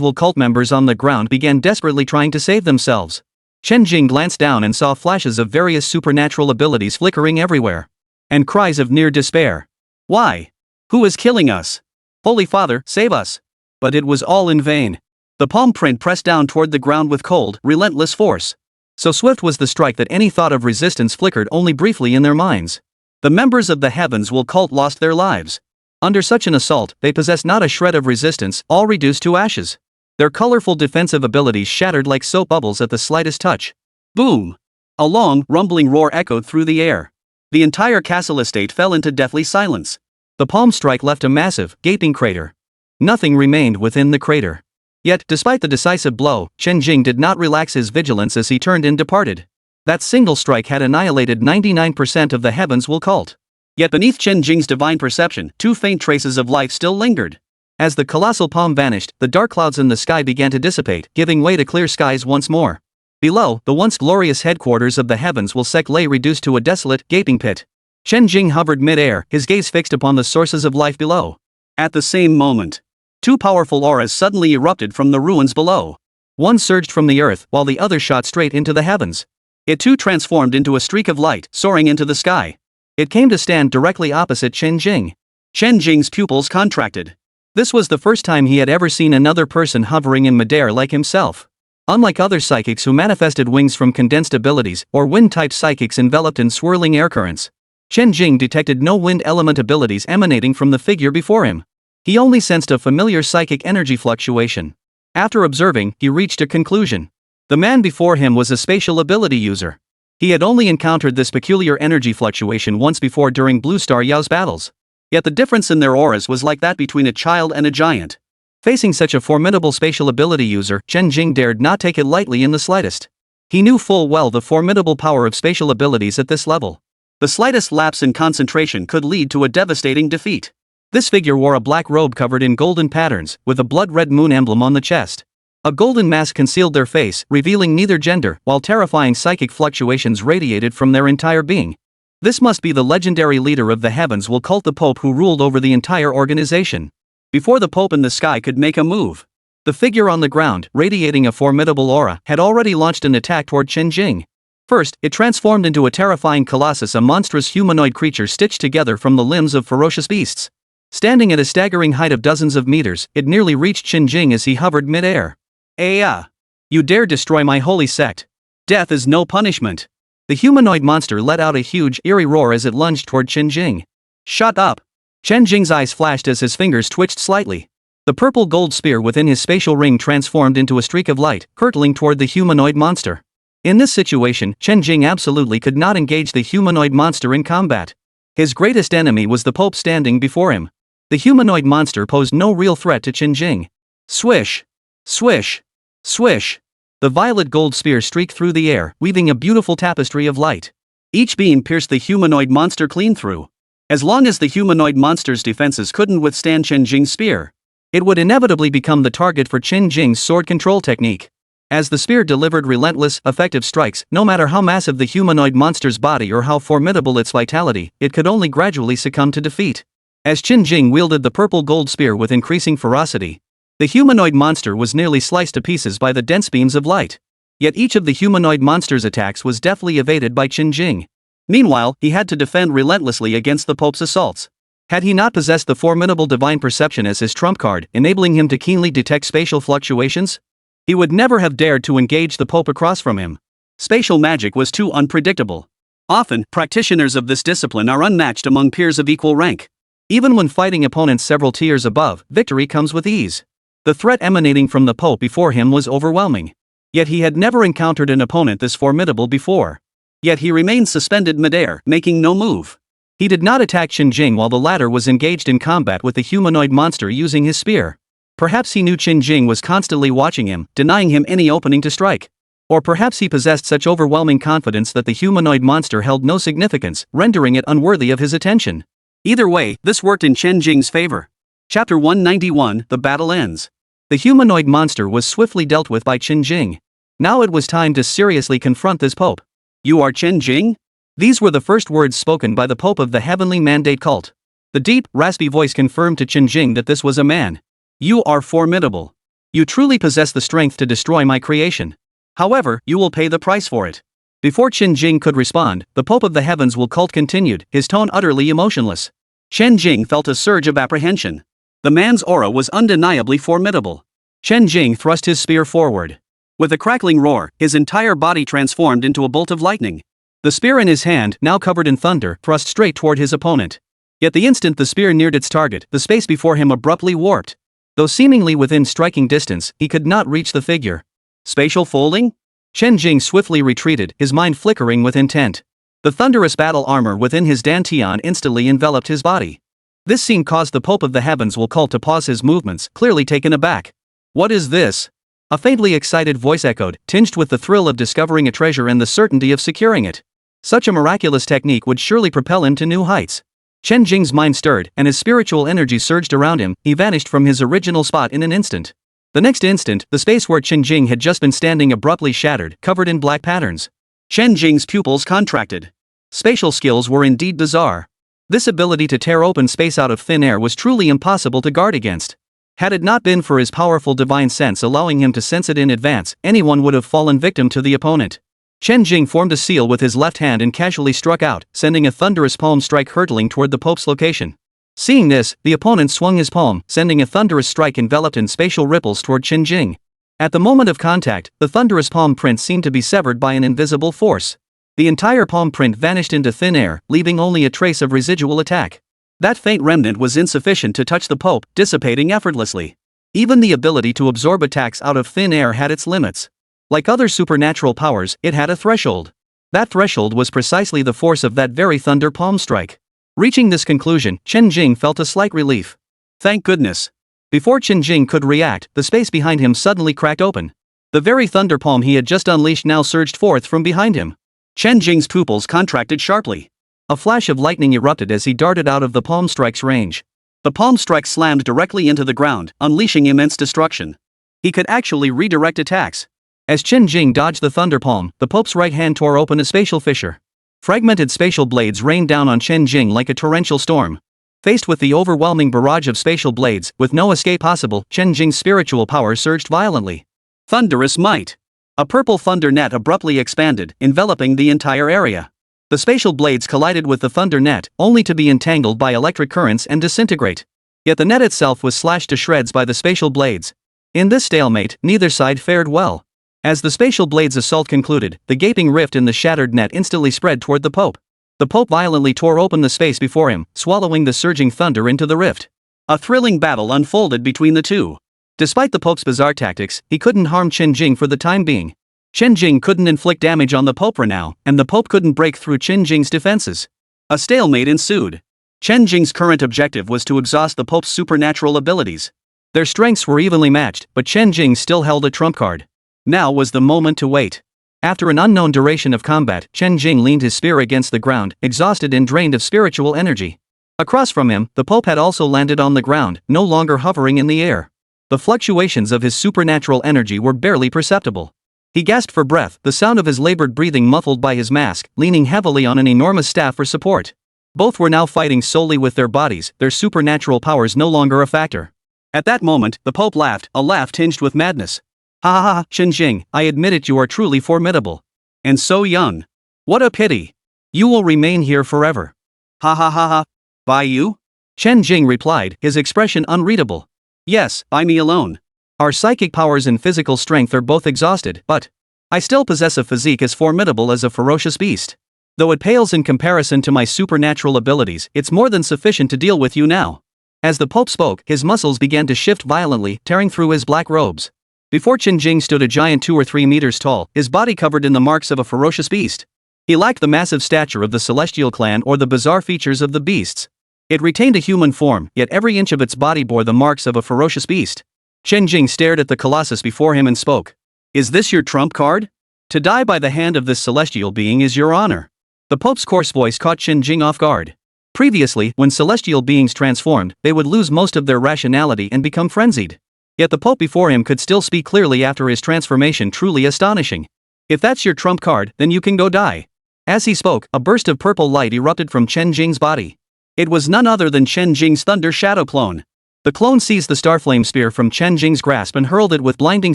Will cult members on the ground began desperately trying to save themselves. Chen Jing glanced down and saw flashes of various supernatural abilities flickering everywhere. And cries of near despair. Why? Who is killing us? Holy Father, save us! But it was all in vain. The palm print pressed down toward the ground with cold, relentless force. So swift was the strike that any thought of resistance flickered only briefly in their minds. The members of the Heavens Will cult lost their lives. Under such an assault, they possessed not a shred of resistance, all reduced to ashes. Their colorful defensive abilities shattered like soap bubbles at the slightest touch. Boom! A long, rumbling roar echoed through the air. The entire castle estate fell into deathly silence. The palm strike left a massive, gaping crater. Nothing remained within the crater. Yet, despite the decisive blow, Chen Jing did not relax his vigilance as he turned and departed. That single strike had annihilated 99% of the Heavens Will cult. Yet beneath Chen Jing's divine perception, two faint traces of life still lingered. As the colossal palm vanished, the dark clouds in the sky began to dissipate, giving way to clear skies once more. Below, the once glorious headquarters of the Heavens Will sect lay reduced to a desolate, gaping pit. Chen Jing hovered mid-air, his gaze fixed upon the sources of life below. At the same moment, two powerful auras suddenly erupted from the ruins below. One surged from the earth, while the other shot straight into the heavens. It too transformed into a streak of light, soaring into the sky. It came to stand directly opposite Chen Jing. Chen Jing's pupils contracted. This was the first time he had ever seen another person hovering in midair like himself. Unlike other psychics who manifested wings from condensed abilities, or wind-type psychics enveloped in swirling air currents, Chen Jing detected no wind element abilities emanating from the figure before him. He only sensed a familiar psychic energy fluctuation. After observing, he reached a conclusion. The man before him was a spatial ability user. He had only encountered this peculiar energy fluctuation once before during Blue Star Yao's battles. Yet the difference in their auras was like that between a child and a giant. Facing such a formidable spatial ability user, Chen Jing dared not take it lightly in the slightest. He knew full well the formidable power of spatial abilities at this level. The slightest lapse in concentration could lead to a devastating defeat. This figure wore a black robe covered in golden patterns, with a blood-red moon emblem on the chest. A golden mask concealed their face, revealing neither gender, while terrifying psychic fluctuations radiated from their entire being. This must be the legendary leader of the Heavens Will cult, the Pope who ruled over the entire organization. Before the Pope in the sky could make a move, the figure on the ground, radiating a formidable aura, had already launched an attack toward Chen Jing. First, it transformed into a terrifying colossus, a monstrous humanoid creature stitched together from the limbs of ferocious beasts. Standing at a staggering height of dozens of meters, it nearly reached Chen Jing as he hovered mid-air. You dare destroy my holy sect? Death is no punishment. The humanoid monster let out a huge, eerie roar as it lunged toward Chen Jing. Shut up! Chen Jing's eyes flashed as his fingers twitched slightly. The purple gold spear within his spatial ring transformed into a streak of light, hurtling toward the humanoid monster. In this situation, Chen Jing absolutely could not engage the humanoid monster in combat. His greatest enemy was the Pope standing before him. The humanoid monster posed no real threat to Chen Jing. Swish! Swish! Swish! The violet gold spear streaked through the air, weaving a beautiful tapestry of light. Each beam pierced the humanoid monster clean through. As long as the humanoid monster's defenses couldn't withstand Chen Jing's spear, it would inevitably become the target for Chen Jing's sword control technique. As the spear delivered relentless, effective strikes, no matter how massive the humanoid monster's body or how formidable its vitality, it could only gradually succumb to defeat. As Chen Jing wielded the purple gold spear with increasing ferocity, the humanoid monster was nearly sliced to pieces by the dense beams of light. Yet each of the humanoid monster's attacks was deftly evaded by Chen Jing. Meanwhile, he had to defend relentlessly against the Pope's assaults. Had he not possessed the formidable divine perception as his trump card, enabling him to keenly detect spatial fluctuations, he would never have dared to engage the Pope across from him. Spatial magic was too unpredictable. Often, practitioners of this discipline are unmatched among peers of equal rank. Even when fighting opponents several tiers above, victory comes with ease. The threat emanating from the Pope before him was overwhelming. Yet he had never encountered an opponent this formidable before. Yet he remained suspended midair, making no move. He did not attack Chen Jing while the latter was engaged in combat with the humanoid monster using his spear. Perhaps he knew Chen Jing was constantly watching him, denying him any opening to strike. Or perhaps he possessed such overwhelming confidence that the humanoid monster held no significance, rendering it unworthy of his attention. Either way, this worked in Chen Jing's favor. Chapter 191, The Battle Ends. The humanoid monster was swiftly dealt with by Chen Jing. Now it was time to seriously confront this Pope. "You are Chen Jing?" These were the first words spoken by the Pope of the Heavenly Mandate cult. The deep, raspy voice confirmed to Chen Jing that this was a man. "You are formidable. You truly possess the strength to destroy my creation. However, you will pay the price for it." Before Chen Jing could respond, the Pope of the Heavens will cult continued, his tone utterly emotionless. Chen Jing felt a surge of apprehension. The man's aura was undeniably formidable. Chen Jing thrust his spear forward. With a crackling roar, his entire body transformed into a bolt of lightning. The spear in his hand, now covered in thunder, thrust straight toward his opponent. Yet the instant the spear neared its target, the space before him abruptly warped. Though seemingly within striking distance, he could not reach the figure. Spatial folding? Chen Jing swiftly retreated, his mind flickering with intent. The thunderous battle armor within his dantian instantly enveloped his body. This scene caused the Pope of the Heavens will cult to pause his movements, clearly taken aback. "What is this?" A faintly excited voice echoed, tinged with the thrill of discovering a treasure and the certainty of securing it. Such a miraculous technique would surely propel him to new heights. Chen Jing's mind stirred, and his spiritual energy surged around him. He vanished from his original spot in an instant. The next instant, the space where Chen Jing had just been standing abruptly shattered, covered in black patterns. Chen Jing's pupils contracted. Spatial skills were indeed bizarre. This ability to tear open space out of thin air was truly impossible to guard against. Had it not been for his powerful divine sense allowing him to sense it in advance, anyone would have fallen victim to the opponent. Chen Jing formed a seal with his left hand and casually struck out, sending a thunderous palm strike hurtling toward the Pope's location. Seeing this, the opponent swung his palm, sending a thunderous strike enveloped in spatial ripples toward Chen Jing. At the moment of contact, the thunderous palm print seemed to be severed by an invisible force. The entire palm print vanished into thin air, leaving only a trace of residual attack. That faint remnant was insufficient to touch the Pope, dissipating effortlessly. Even the ability to absorb attacks out of thin air had its limits. Like other supernatural powers, it had a threshold. That threshold was precisely the force of that very thunder palm strike. Reaching this conclusion, Chen Jing felt a slight relief. Thank goodness. Before Chen Jing could react, the space behind him suddenly cracked open. The very thunder palm he had just unleashed now surged forth from behind him. Chen Jing's pupils contracted sharply. A flash of lightning erupted as he darted out of the palm strike's range. The palm strike slammed directly into the ground, unleashing immense destruction. He could actually redirect attacks. As Chen Jing dodged the thunder palm, the Pope's right hand tore open a spatial fissure. Fragmented spatial blades rained down on Chen Jing like a torrential storm. Faced with the overwhelming barrage of spatial blades, with no escape possible, Chen Jing's spiritual power surged violently. Thunderous might! A purple thunder net abruptly expanded, enveloping the entire area. The spatial blades collided with the thunder net, only to be entangled by electric currents and disintegrate. Yet the net itself was slashed to shreds by the spatial blades. In this stalemate, neither side fared well. As the spatial blades' assault concluded, the gaping rift in the shattered net instantly spread toward the Pope. The Pope violently tore open the space before him, swallowing the surging thunder into the rift. A thrilling battle unfolded between the two. Despite the Pope's bizarre tactics, he couldn't harm Chen Jing for the time being. Chen Jing couldn't inflict damage on the Pope for now, and the Pope couldn't break through Chen Jing's defenses. A stalemate ensued. Chen Jing's current objective was to exhaust the Pope's supernatural abilities. Their strengths were evenly matched, but Chen Jing still held a trump card. Now was the moment to wait. After an unknown duration of combat, Chen Jing leaned his spear against the ground, exhausted and drained of spiritual energy. Across from him, the Pope had also landed on the ground, no longer hovering in the air. The fluctuations of his supernatural energy were barely perceptible. He gasped for breath, the sound of his labored breathing muffled by his mask, leaning heavily on an enormous staff for support. Both were now fighting solely with their bodies, their supernatural powers no longer a factor. At that moment, the Pope laughed, a laugh tinged with madness. Ha ha ha, Chen Jing, I admit it, you are truly formidable. And so young. What a pity. You will remain here forever. Ha ha ha ha. By you? Chen Jing replied, his expression unreadable. Yes, by me alone. Our psychic powers and physical strength are both exhausted, but I still possess a physique as formidable as a ferocious beast. Though it pales in comparison to my supernatural abilities, it's more than sufficient to deal with you now. As the Pope spoke, his muscles began to shift violently, tearing through his black robes. Before Chen Jing stood a giant 2 or 3 meters tall, his body covered in the marks of a ferocious beast. He lacked the massive stature of the Celestial clan or the bizarre features of the beasts. It retained a human form, yet every inch of its body bore the marks of a ferocious beast. Chen Jing stared at the colossus before him and spoke. Is this your trump card? To die by the hand of this celestial being is your honor. The Pope's coarse voice caught Chen Jing off guard. Previously, when celestial beings transformed, they would lose most of their rationality and become frenzied. Yet the Pope before him could still speak clearly after his transformation, truly astonishing. If that's your trump card, then you can go die. As he spoke, a burst of purple light erupted from Chen Jing's body. It was none other than Chen Jing's Thunder Shadow clone. The clone seized the Starflame spear from Chen Jing's grasp and hurled it with blinding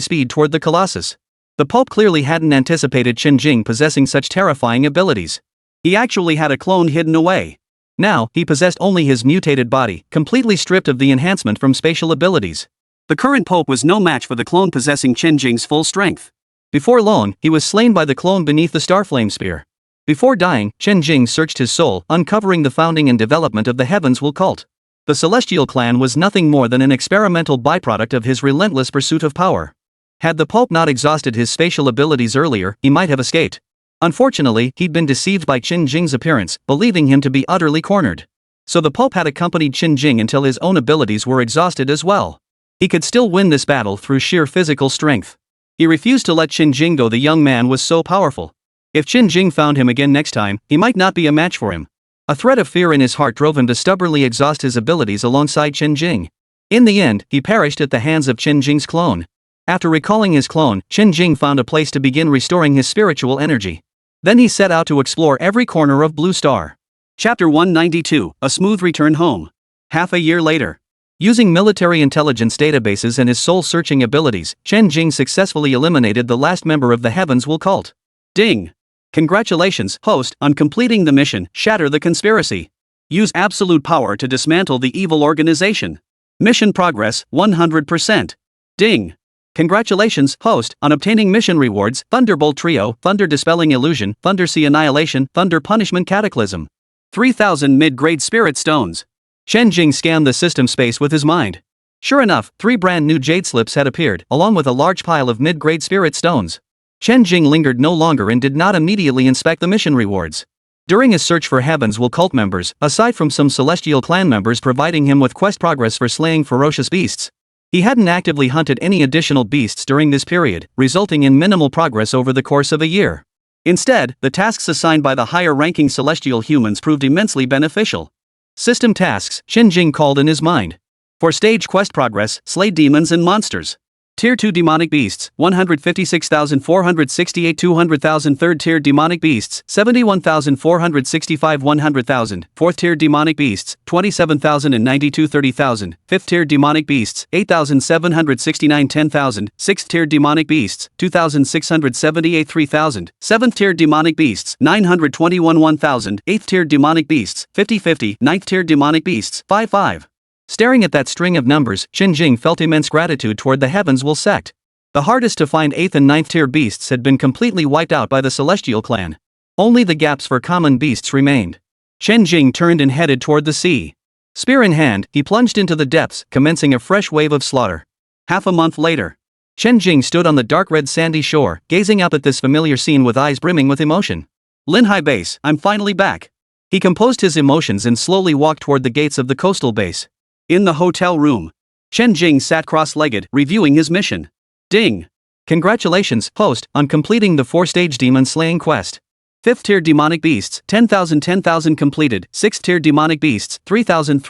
speed toward the Colossus. The Pope clearly hadn't anticipated Chen Jing possessing such terrifying abilities. He actually had a clone hidden away. Now, he possessed only his mutated body, completely stripped of the enhancement from spatial abilities. The current Pope was no match for the clone possessing Chen Jing's full strength. Before long, he was slain by the clone beneath the Starflame spear. Before dying, Chen Jing searched his soul, uncovering the founding and development of the Heavens Will cult. The Celestial clan was nothing more than an experimental byproduct of his relentless pursuit of power. Had the Pope not exhausted his spatial abilities earlier, he might have escaped. Unfortunately, he'd been deceived by Chen Jing's appearance, believing him to be utterly cornered. So the Pope had accompanied Chen Jing until his own abilities were exhausted as well. He could still win this battle through sheer physical strength. He refused to let Chen Jing go. The young man was so powerful. If Chen Jing found him again next time, he might not be a match for him. A threat of fear in his heart drove him to stubbornly exhaust his abilities alongside Chen Jing. In the end, he perished at the hands of Chen Jing's clone. After recalling his clone, Chen Jing found a place to begin restoring his spiritual energy. Then he set out to explore every corner of Blue Star. Chapter 192, A Smooth Return Home. Half a year later. Using military intelligence databases and his soul-searching abilities, Chen Jing successfully eliminated the last member of the Heavens Will cult. Ding! Congratulations, host, on completing the mission, Shatter the Conspiracy. Use absolute power to dismantle the evil organization. Mission progress, 100%. Ding! Congratulations, host, on obtaining mission rewards, Thunderbolt Trio, Thunder Dispelling Illusion, Thunder Sea Annihilation, Thunder Punishment Cataclysm. 3,000 mid-grade Spirit Stones. Chen Jing scanned the system space with his mind. Sure enough, 3 brand new jade slips had appeared, along with a large pile of mid-grade spirit stones. Chen Jing lingered no longer and did not immediately inspect the mission rewards. During his search for Heavens Will cult members, aside from some Celestial clan members providing him with quest progress for slaying ferocious beasts, he hadn't actively hunted any additional beasts during this period, resulting in minimal progress over the course of a year. Instead, the tasks assigned by the higher-ranking Celestial humans proved immensely beneficial. System tasks, Chen Jing called in his mind. For stage quest progress, slay demons and monsters. Tier 2 Demonic Beasts, 156,468 200,000. 3rd Tier Demonic Beasts, 71,465 100,000. 4th Tier Demonic Beasts, 27,092 30,000. 5th Tier Demonic Beasts, 8,769 10,000. 6th Tier Demonic Beasts, 2,678 3,000. 7th Tier Demonic Beasts, 921 1,000. 8th Tier Demonic Beasts, 50-50. 9th Tier Demonic Beasts, 5-5. Staring at that string of numbers, Chen Jing felt immense gratitude toward the Heavens Will sect. The hardest to find 8th and 9th tier beasts had been completely wiped out by the Celestial clan. Only the gaps for common beasts remained. Chen Jing turned and headed toward the sea. Spear in hand, he plunged into the depths, commencing a fresh wave of slaughter. Half a month later, Chen Jing stood on the dark red sandy shore, gazing up at this familiar scene with eyes brimming with emotion. Linhai Base, I'm finally back. He composed his emotions and slowly walked toward the gates of the coastal base. In the hotel room, Chen Jing sat cross-legged, reviewing his mission. Ding! Congratulations, host, on completing the 4-stage demon slaying quest. 5th tier demonic beasts, 10,000 completed. 6th tier demonic beasts, 3,000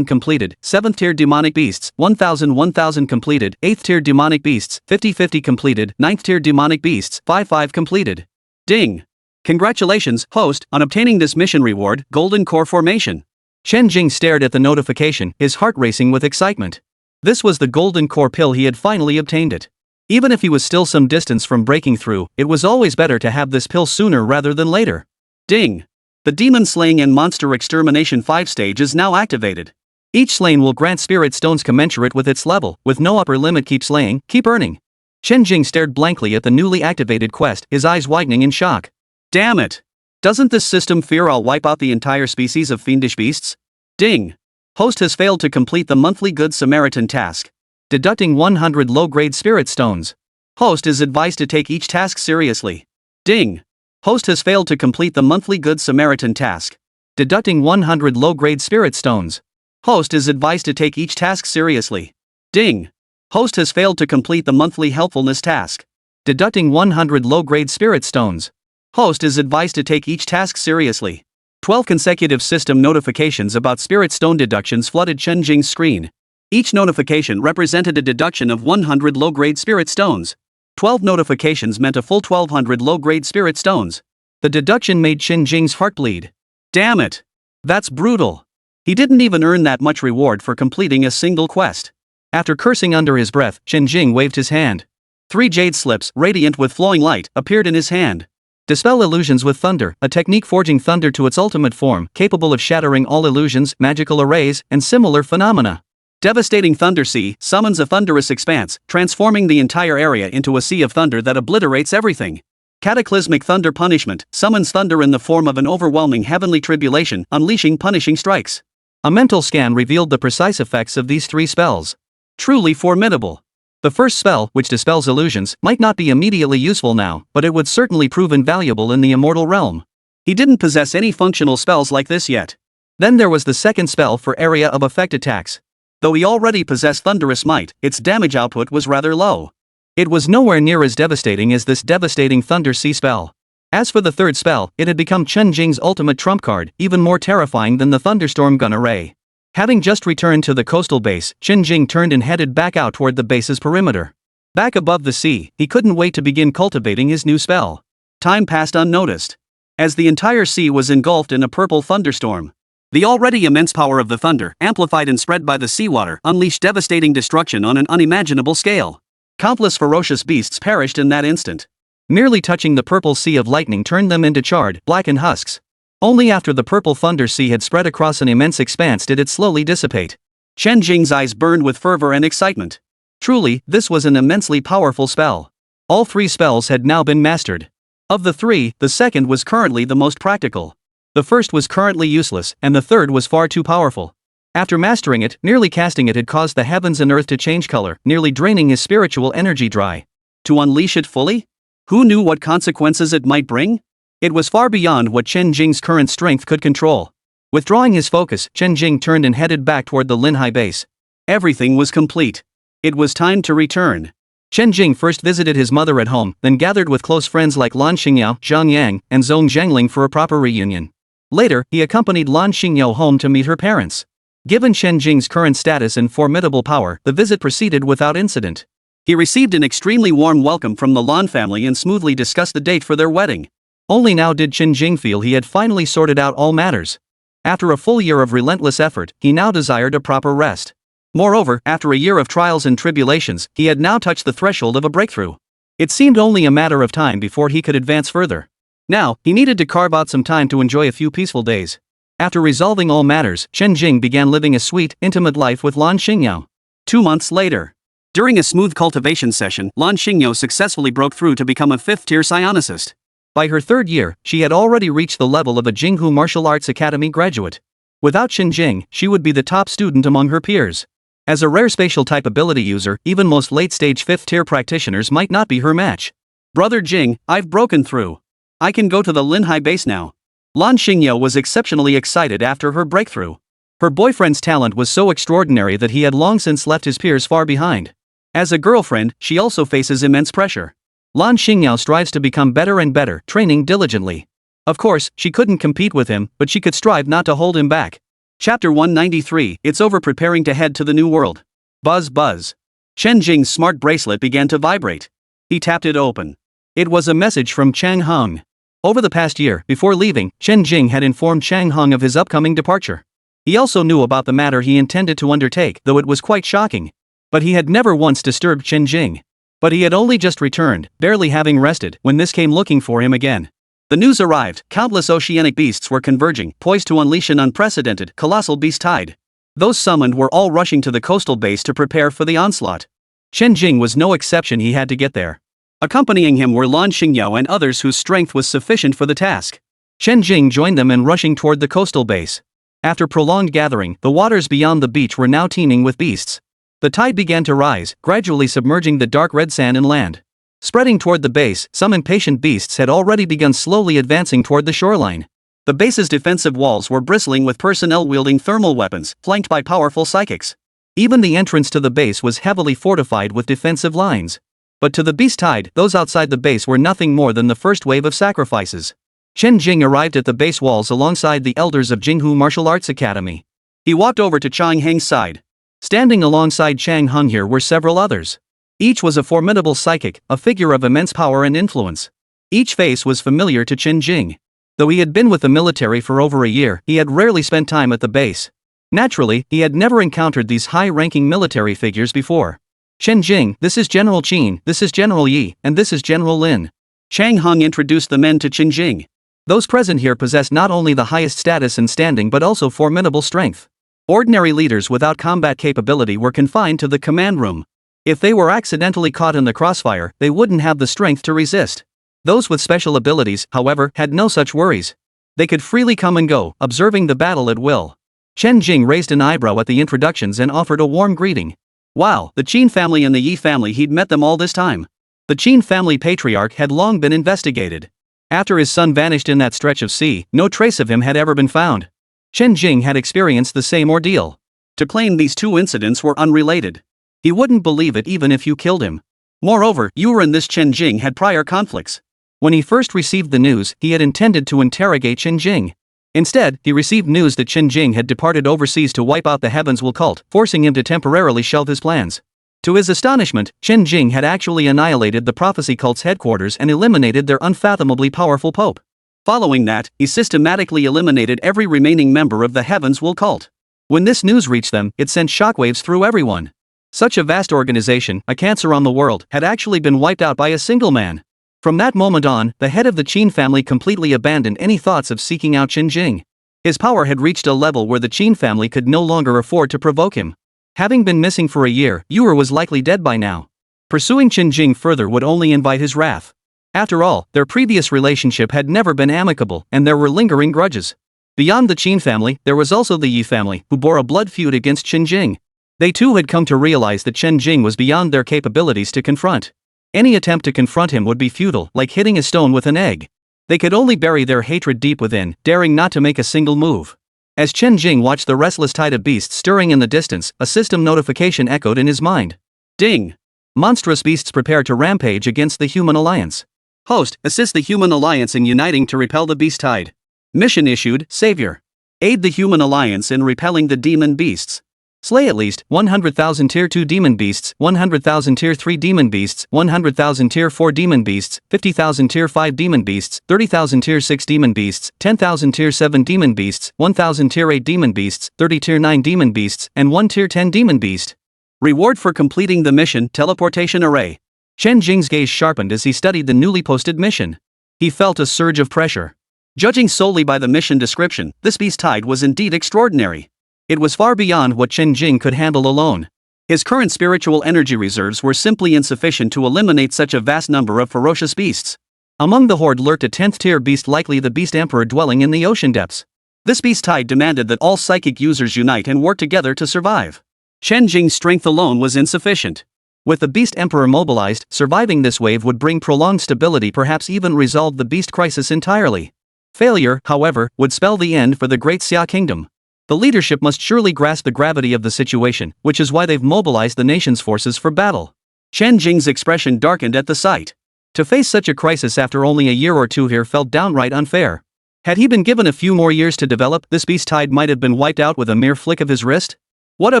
completed. 7th tier demonic beasts, 1,000 completed. 8th tier demonic beasts, 50 completed. 9th tier demonic beasts, 5 completed. Ding! Congratulations, host, on obtaining this mission reward, Golden Core Formation. Chen Jing stared at the notification, his heart racing with excitement. This was the Golden Core pill. He had finally obtained it. Even if he was still some distance from breaking through, it was always better to have this pill sooner rather than later. Ding! The Demon Slaying and Monster Extermination 5 stage is now activated. Each slain will grant spirit stones commensurate with its level, with no upper limit. Keep slaying, keep earning. Chen Jing stared blankly at the newly activated quest, his eyes widening in shock. Damn it! Doesn't this system fear I'll wipe out the entire species of fiendish beasts? Ding! Host has failed to complete the monthly Good Samaritan task. Deducting 100 low-grade spirit stones. Host is advised to take each task seriously. Ding! Host has failed to complete the monthly Good Samaritan task. Deducting 100 low-grade spirit stones. Host is advised to take each task seriously. Ding! Host has failed to complete the monthly helpfulness task. Deducting 100 low-grade spirit stones. Host is advised to take each task seriously. 12 consecutive system notifications about spirit stone deductions flooded Chen Jing's screen. Each notification represented a deduction of 100 low-grade spirit stones. 12 notifications meant a full 1,200 low-grade spirit stones. The deduction made Chen Jing's heart bleed. Damn it! That's brutal. He didn't even earn that much reward for completing a single quest. After cursing under his breath, Chen Jing waved his hand. 3 jade slips, radiant with flowing light, appeared in his hand. Dispel illusions with thunder, a technique forging thunder to its ultimate form, capable of shattering all illusions, magical arrays, and similar phenomena. Devastating Thunder Sea summons a thunderous expanse, transforming the entire area into a sea of thunder that obliterates everything. Cataclysmic Thunder Punishment summons thunder in the form of an overwhelming heavenly tribulation, unleashing punishing strikes. A mental scan revealed the precise effects of these 3 spells. Truly formidable. The first spell, which dispels illusions, might not be immediately useful now, but it would certainly prove invaluable in the immortal realm. He didn't possess any functional spells like this yet. Then there was the second spell for area of effect attacks. Though he already possessed Thunderous Might, its damage output was rather low. It was nowhere near as devastating as this devastating Thunder Sea spell. As for the third spell, it had become Chen Jing's ultimate trump card, even more terrifying than the Thunderstorm Gun Array. Having just returned to the coastal base, Chen Jing turned and headed back out toward the base's perimeter. Back above the sea, he couldn't wait to begin cultivating his new spell. Time passed unnoticed. As the entire sea was engulfed in a purple thunderstorm. The already immense power of the thunder, amplified and spread by the seawater, unleashed devastating destruction on an unimaginable scale. Countless ferocious beasts perished in that instant. Merely touching the purple sea of lightning turned them into charred, blackened husks. Only after the purple thunder sea had spread across an immense expanse did it slowly dissipate. Chen Jing's eyes burned with fervor and excitement. Truly, this was an immensely powerful spell. All 3 spells had now been mastered. Of the 3, the second was currently the most practical. The first was currently useless, and the third was far too powerful. After mastering it, nearly casting it had caused the heavens and earth to change color, nearly draining his spiritual energy dry. To unleash it fully? Who knew what consequences it might bring? It was far beyond what Chen Jing's current strength could control. Withdrawing his focus, Chen Jing turned and headed back toward the Linhai base. Everything was complete. It was time to return. Chen Jing first visited his mother at home, then gathered with close friends like Lan Xingyao, Zhang Yang, and Zhong Zhangling for a proper reunion. Later, he accompanied Lan Xingyao home to meet her parents. Given Chen Jing's current status and formidable power, the visit proceeded without incident. He received an extremely warm welcome from the Lan family and smoothly discussed the date for their wedding. Only now did Chen Jing feel he had finally sorted out all matters. After a full year of relentless effort, he now desired a proper rest. Moreover, after a year of trials and tribulations, he had now touched the threshold of a breakthrough. It seemed only a matter of time before he could advance further. Now, he needed to carve out some time to enjoy a few peaceful days. After resolving all matters, Chen Jing began living a sweet, intimate life with Lan Xingyao. 2 months later. During a smooth cultivation session, Lan Xingyao successfully broke through to become a 5th-tier psionicist. By her 3rd year, she had already reached the level of a Jinghu Martial Arts Academy graduate. Without Chen Jing, she would be the top student among her peers. As a rare spatial type ability user, even most late-stage 5th-tier practitioners might not be her match. Brother Jing, I've broken through. I can go to the Linhai base now. Lan Xingyao was exceptionally excited after her breakthrough. Her boyfriend's talent was so extraordinary that he had long since left his peers far behind. As a girlfriend, she also faces immense pressure. Lan Xingyao strives to become better and better, training diligently. Of course, she couldn't compete with him, but she could strive not to hold him back. Chapter 193, It's over, preparing to head to the new world. Buzz buzz. Chen Jing's smart bracelet began to vibrate. He tapped it open. It was a message from Chang Heng. Over the past year, before leaving, Chen Jing had informed Chang Heng of his upcoming departure. He also knew about the matter he intended to undertake, though it was quite shocking. But he had never once disturbed Chen Jing. But he had only just returned, barely having rested, when this came looking for him again. The news arrived. Countless oceanic beasts were converging, poised to unleash an unprecedented, colossal beast tide. Those summoned were all rushing to the coastal base to prepare for the onslaught. Chen Jing was no exception. He had to get there. Accompanying him were Lan Xingyao and others whose strength was sufficient for the task. Chen Jing joined them in rushing toward the coastal base. After prolonged gathering, the waters beyond the beach were now teeming with beasts. The tide began to rise, gradually submerging the dark red sand inland. Spreading toward the base, some impatient beasts had already begun slowly advancing toward the shoreline. The base's defensive walls were bristling with personnel wielding thermal weapons, flanked by powerful psychics. Even the entrance to the base was heavily fortified with defensive lines. But to the beast tide, those outside the base were nothing more than the first wave of sacrifices. Chen Jing arrived at the base walls alongside the elders of Jinghu Martial Arts Academy. He walked over to Chang Heng's side. Standing alongside Chang Heng here were several others. Each was a formidable psychic, a figure of immense power and influence. Each face was familiar to Chen Jing. Though he had been with the military for over a year, he had rarely spent time at the base. Naturally, he had never encountered these high-ranking military figures before. Chen Jing, this is General Qin, this is General Yi, and this is General Lin. Chang Heng introduced the men to Chen Jing. Those present here possessed not only the highest status and standing but also formidable strength. Ordinary leaders without combat capability were confined to the command room. If they were accidentally caught in the crossfire, they wouldn't have the strength to resist. Those with special abilities, however, had no such worries. They could freely come and go, observing the battle at will. Chen Jing raised an eyebrow at the introductions and offered a warm greeting. Wow, the Qin family and the Yi family, he'd met them all this time. The Qin family patriarch had long been investigated. After his son vanished in that stretch of sea, no trace of him had ever been found. Chen Jing had experienced the same ordeal. To claim these two incidents were unrelated. He wouldn't believe it even if you killed him. Moreover, Yuer and this Chen Jing had prior conflicts. When he first received the news, he had intended to interrogate Chen Jing. Instead, he received news that Chen Jing had departed overseas to wipe out the Heavens Will cult, forcing him to temporarily shelve his plans. To his astonishment, Chen Jing had actually annihilated the prophecy cult's headquarters and eliminated their unfathomably powerful pope. Following that, he systematically eliminated every remaining member of the Heavens Will cult. When this news reached them, it sent shockwaves through everyone. Such a vast organization, a cancer on the world, had actually been wiped out by a single man. From that moment on, the head of the Qin family completely abandoned any thoughts of seeking out Chen Jing. His power had reached a level where the Qin family could no longer afford to provoke him. Having been missing for a year, Yuer was likely dead by now. Pursuing Chen Jing further would only invite his wrath. After all, their previous relationship had never been amicable, and there were lingering grudges. Beyond the Qin family, there was also the Yi family, who bore a blood feud against Chen Jing. They too had come to realize that Chen Jing was beyond their capabilities to confront. Any attempt to confront him would be futile, like hitting a stone with an egg. They could only bury their hatred deep within, daring not to make a single move. As Chen Jing watched the restless tide of beasts stirring in the distance, a system notification echoed in his mind. Ding! Monstrous beasts prepare to rampage against the human alliance. Host, assist the human alliance in uniting to repel the beast tide. Mission issued, Savior. Aid the human alliance in repelling the demon beasts. Slay at least 100,000 Tier 2 demon beasts, 100,000 Tier 3 demon beasts, 100,000 Tier 4 demon beasts, 50,000 Tier 5 demon beasts, 30,000 Tier 6 demon beasts, 10,000 Tier 7 demon beasts, 1,000 Tier 8 demon beasts, 30 Tier 9 demon beasts, and 1 Tier 10 demon beast. Reward for completing the mission, Teleportation Array. Chen Jing's gaze sharpened as he studied the newly posted mission. He felt a surge of pressure. Judging solely by the mission description, this beast tide was indeed extraordinary. It was far beyond what Chen Jing could handle alone. His current spiritual energy reserves were simply insufficient to eliminate such a vast number of ferocious beasts. Among the horde lurked a 10th tier beast, likely the beast emperor dwelling in the ocean depths. This beast tide demanded that all psychic users unite and work together to survive. Chen Jing's strength alone was insufficient. With the beast emperor mobilized, surviving this wave would bring prolonged stability, perhaps even resolve the beast crisis entirely. Failure, however, would spell the end for the Great Xia Kingdom. The leadership must surely grasp the gravity of the situation, which is why they've mobilized the nation's forces for battle. Chen Jing's expression darkened at the sight. To face such a crisis after only a year or two here felt downright unfair. Had he been given a few more years to develop, this beast tide might have been wiped out with a mere flick of his wrist? What a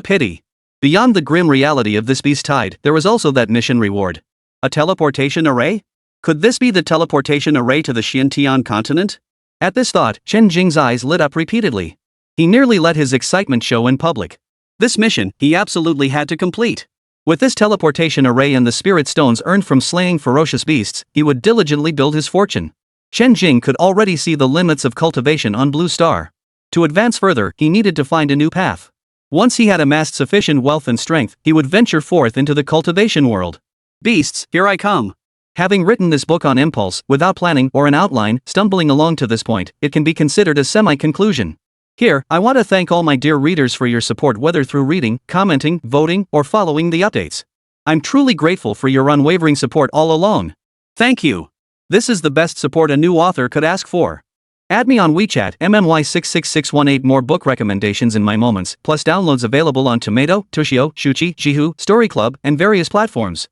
pity. Beyond the grim reality of this beast tide, there was also that mission reward. A teleportation array? Could this be the teleportation array to the Xintian continent? At this thought, Chen Jing's eyes lit up repeatedly. He nearly let his excitement show in public. This mission, he absolutely had to complete. With this teleportation array and the spirit stones earned from slaying ferocious beasts, he would diligently build his fortune. Chen Jing could already see the limits of cultivation on Blue Star. To advance further, he needed to find a new path. Once he had amassed sufficient wealth and strength, he would venture forth into the cultivation world. Beasts, here I come. Having written this book on impulse, without planning or an outline, stumbling along to this point, it can be considered a semi-conclusion. Here, I want to thank all my dear readers for your support, whether through reading, commenting, voting, or following the updates. I'm truly grateful for your unwavering support all along. Thank you. This is the best support a new author could ask for. Add me on WeChat, MNY66618, more book recommendations in my moments, plus downloads available on Tomato, Tushio, Shuchi, Jihu, Story Club, and various platforms.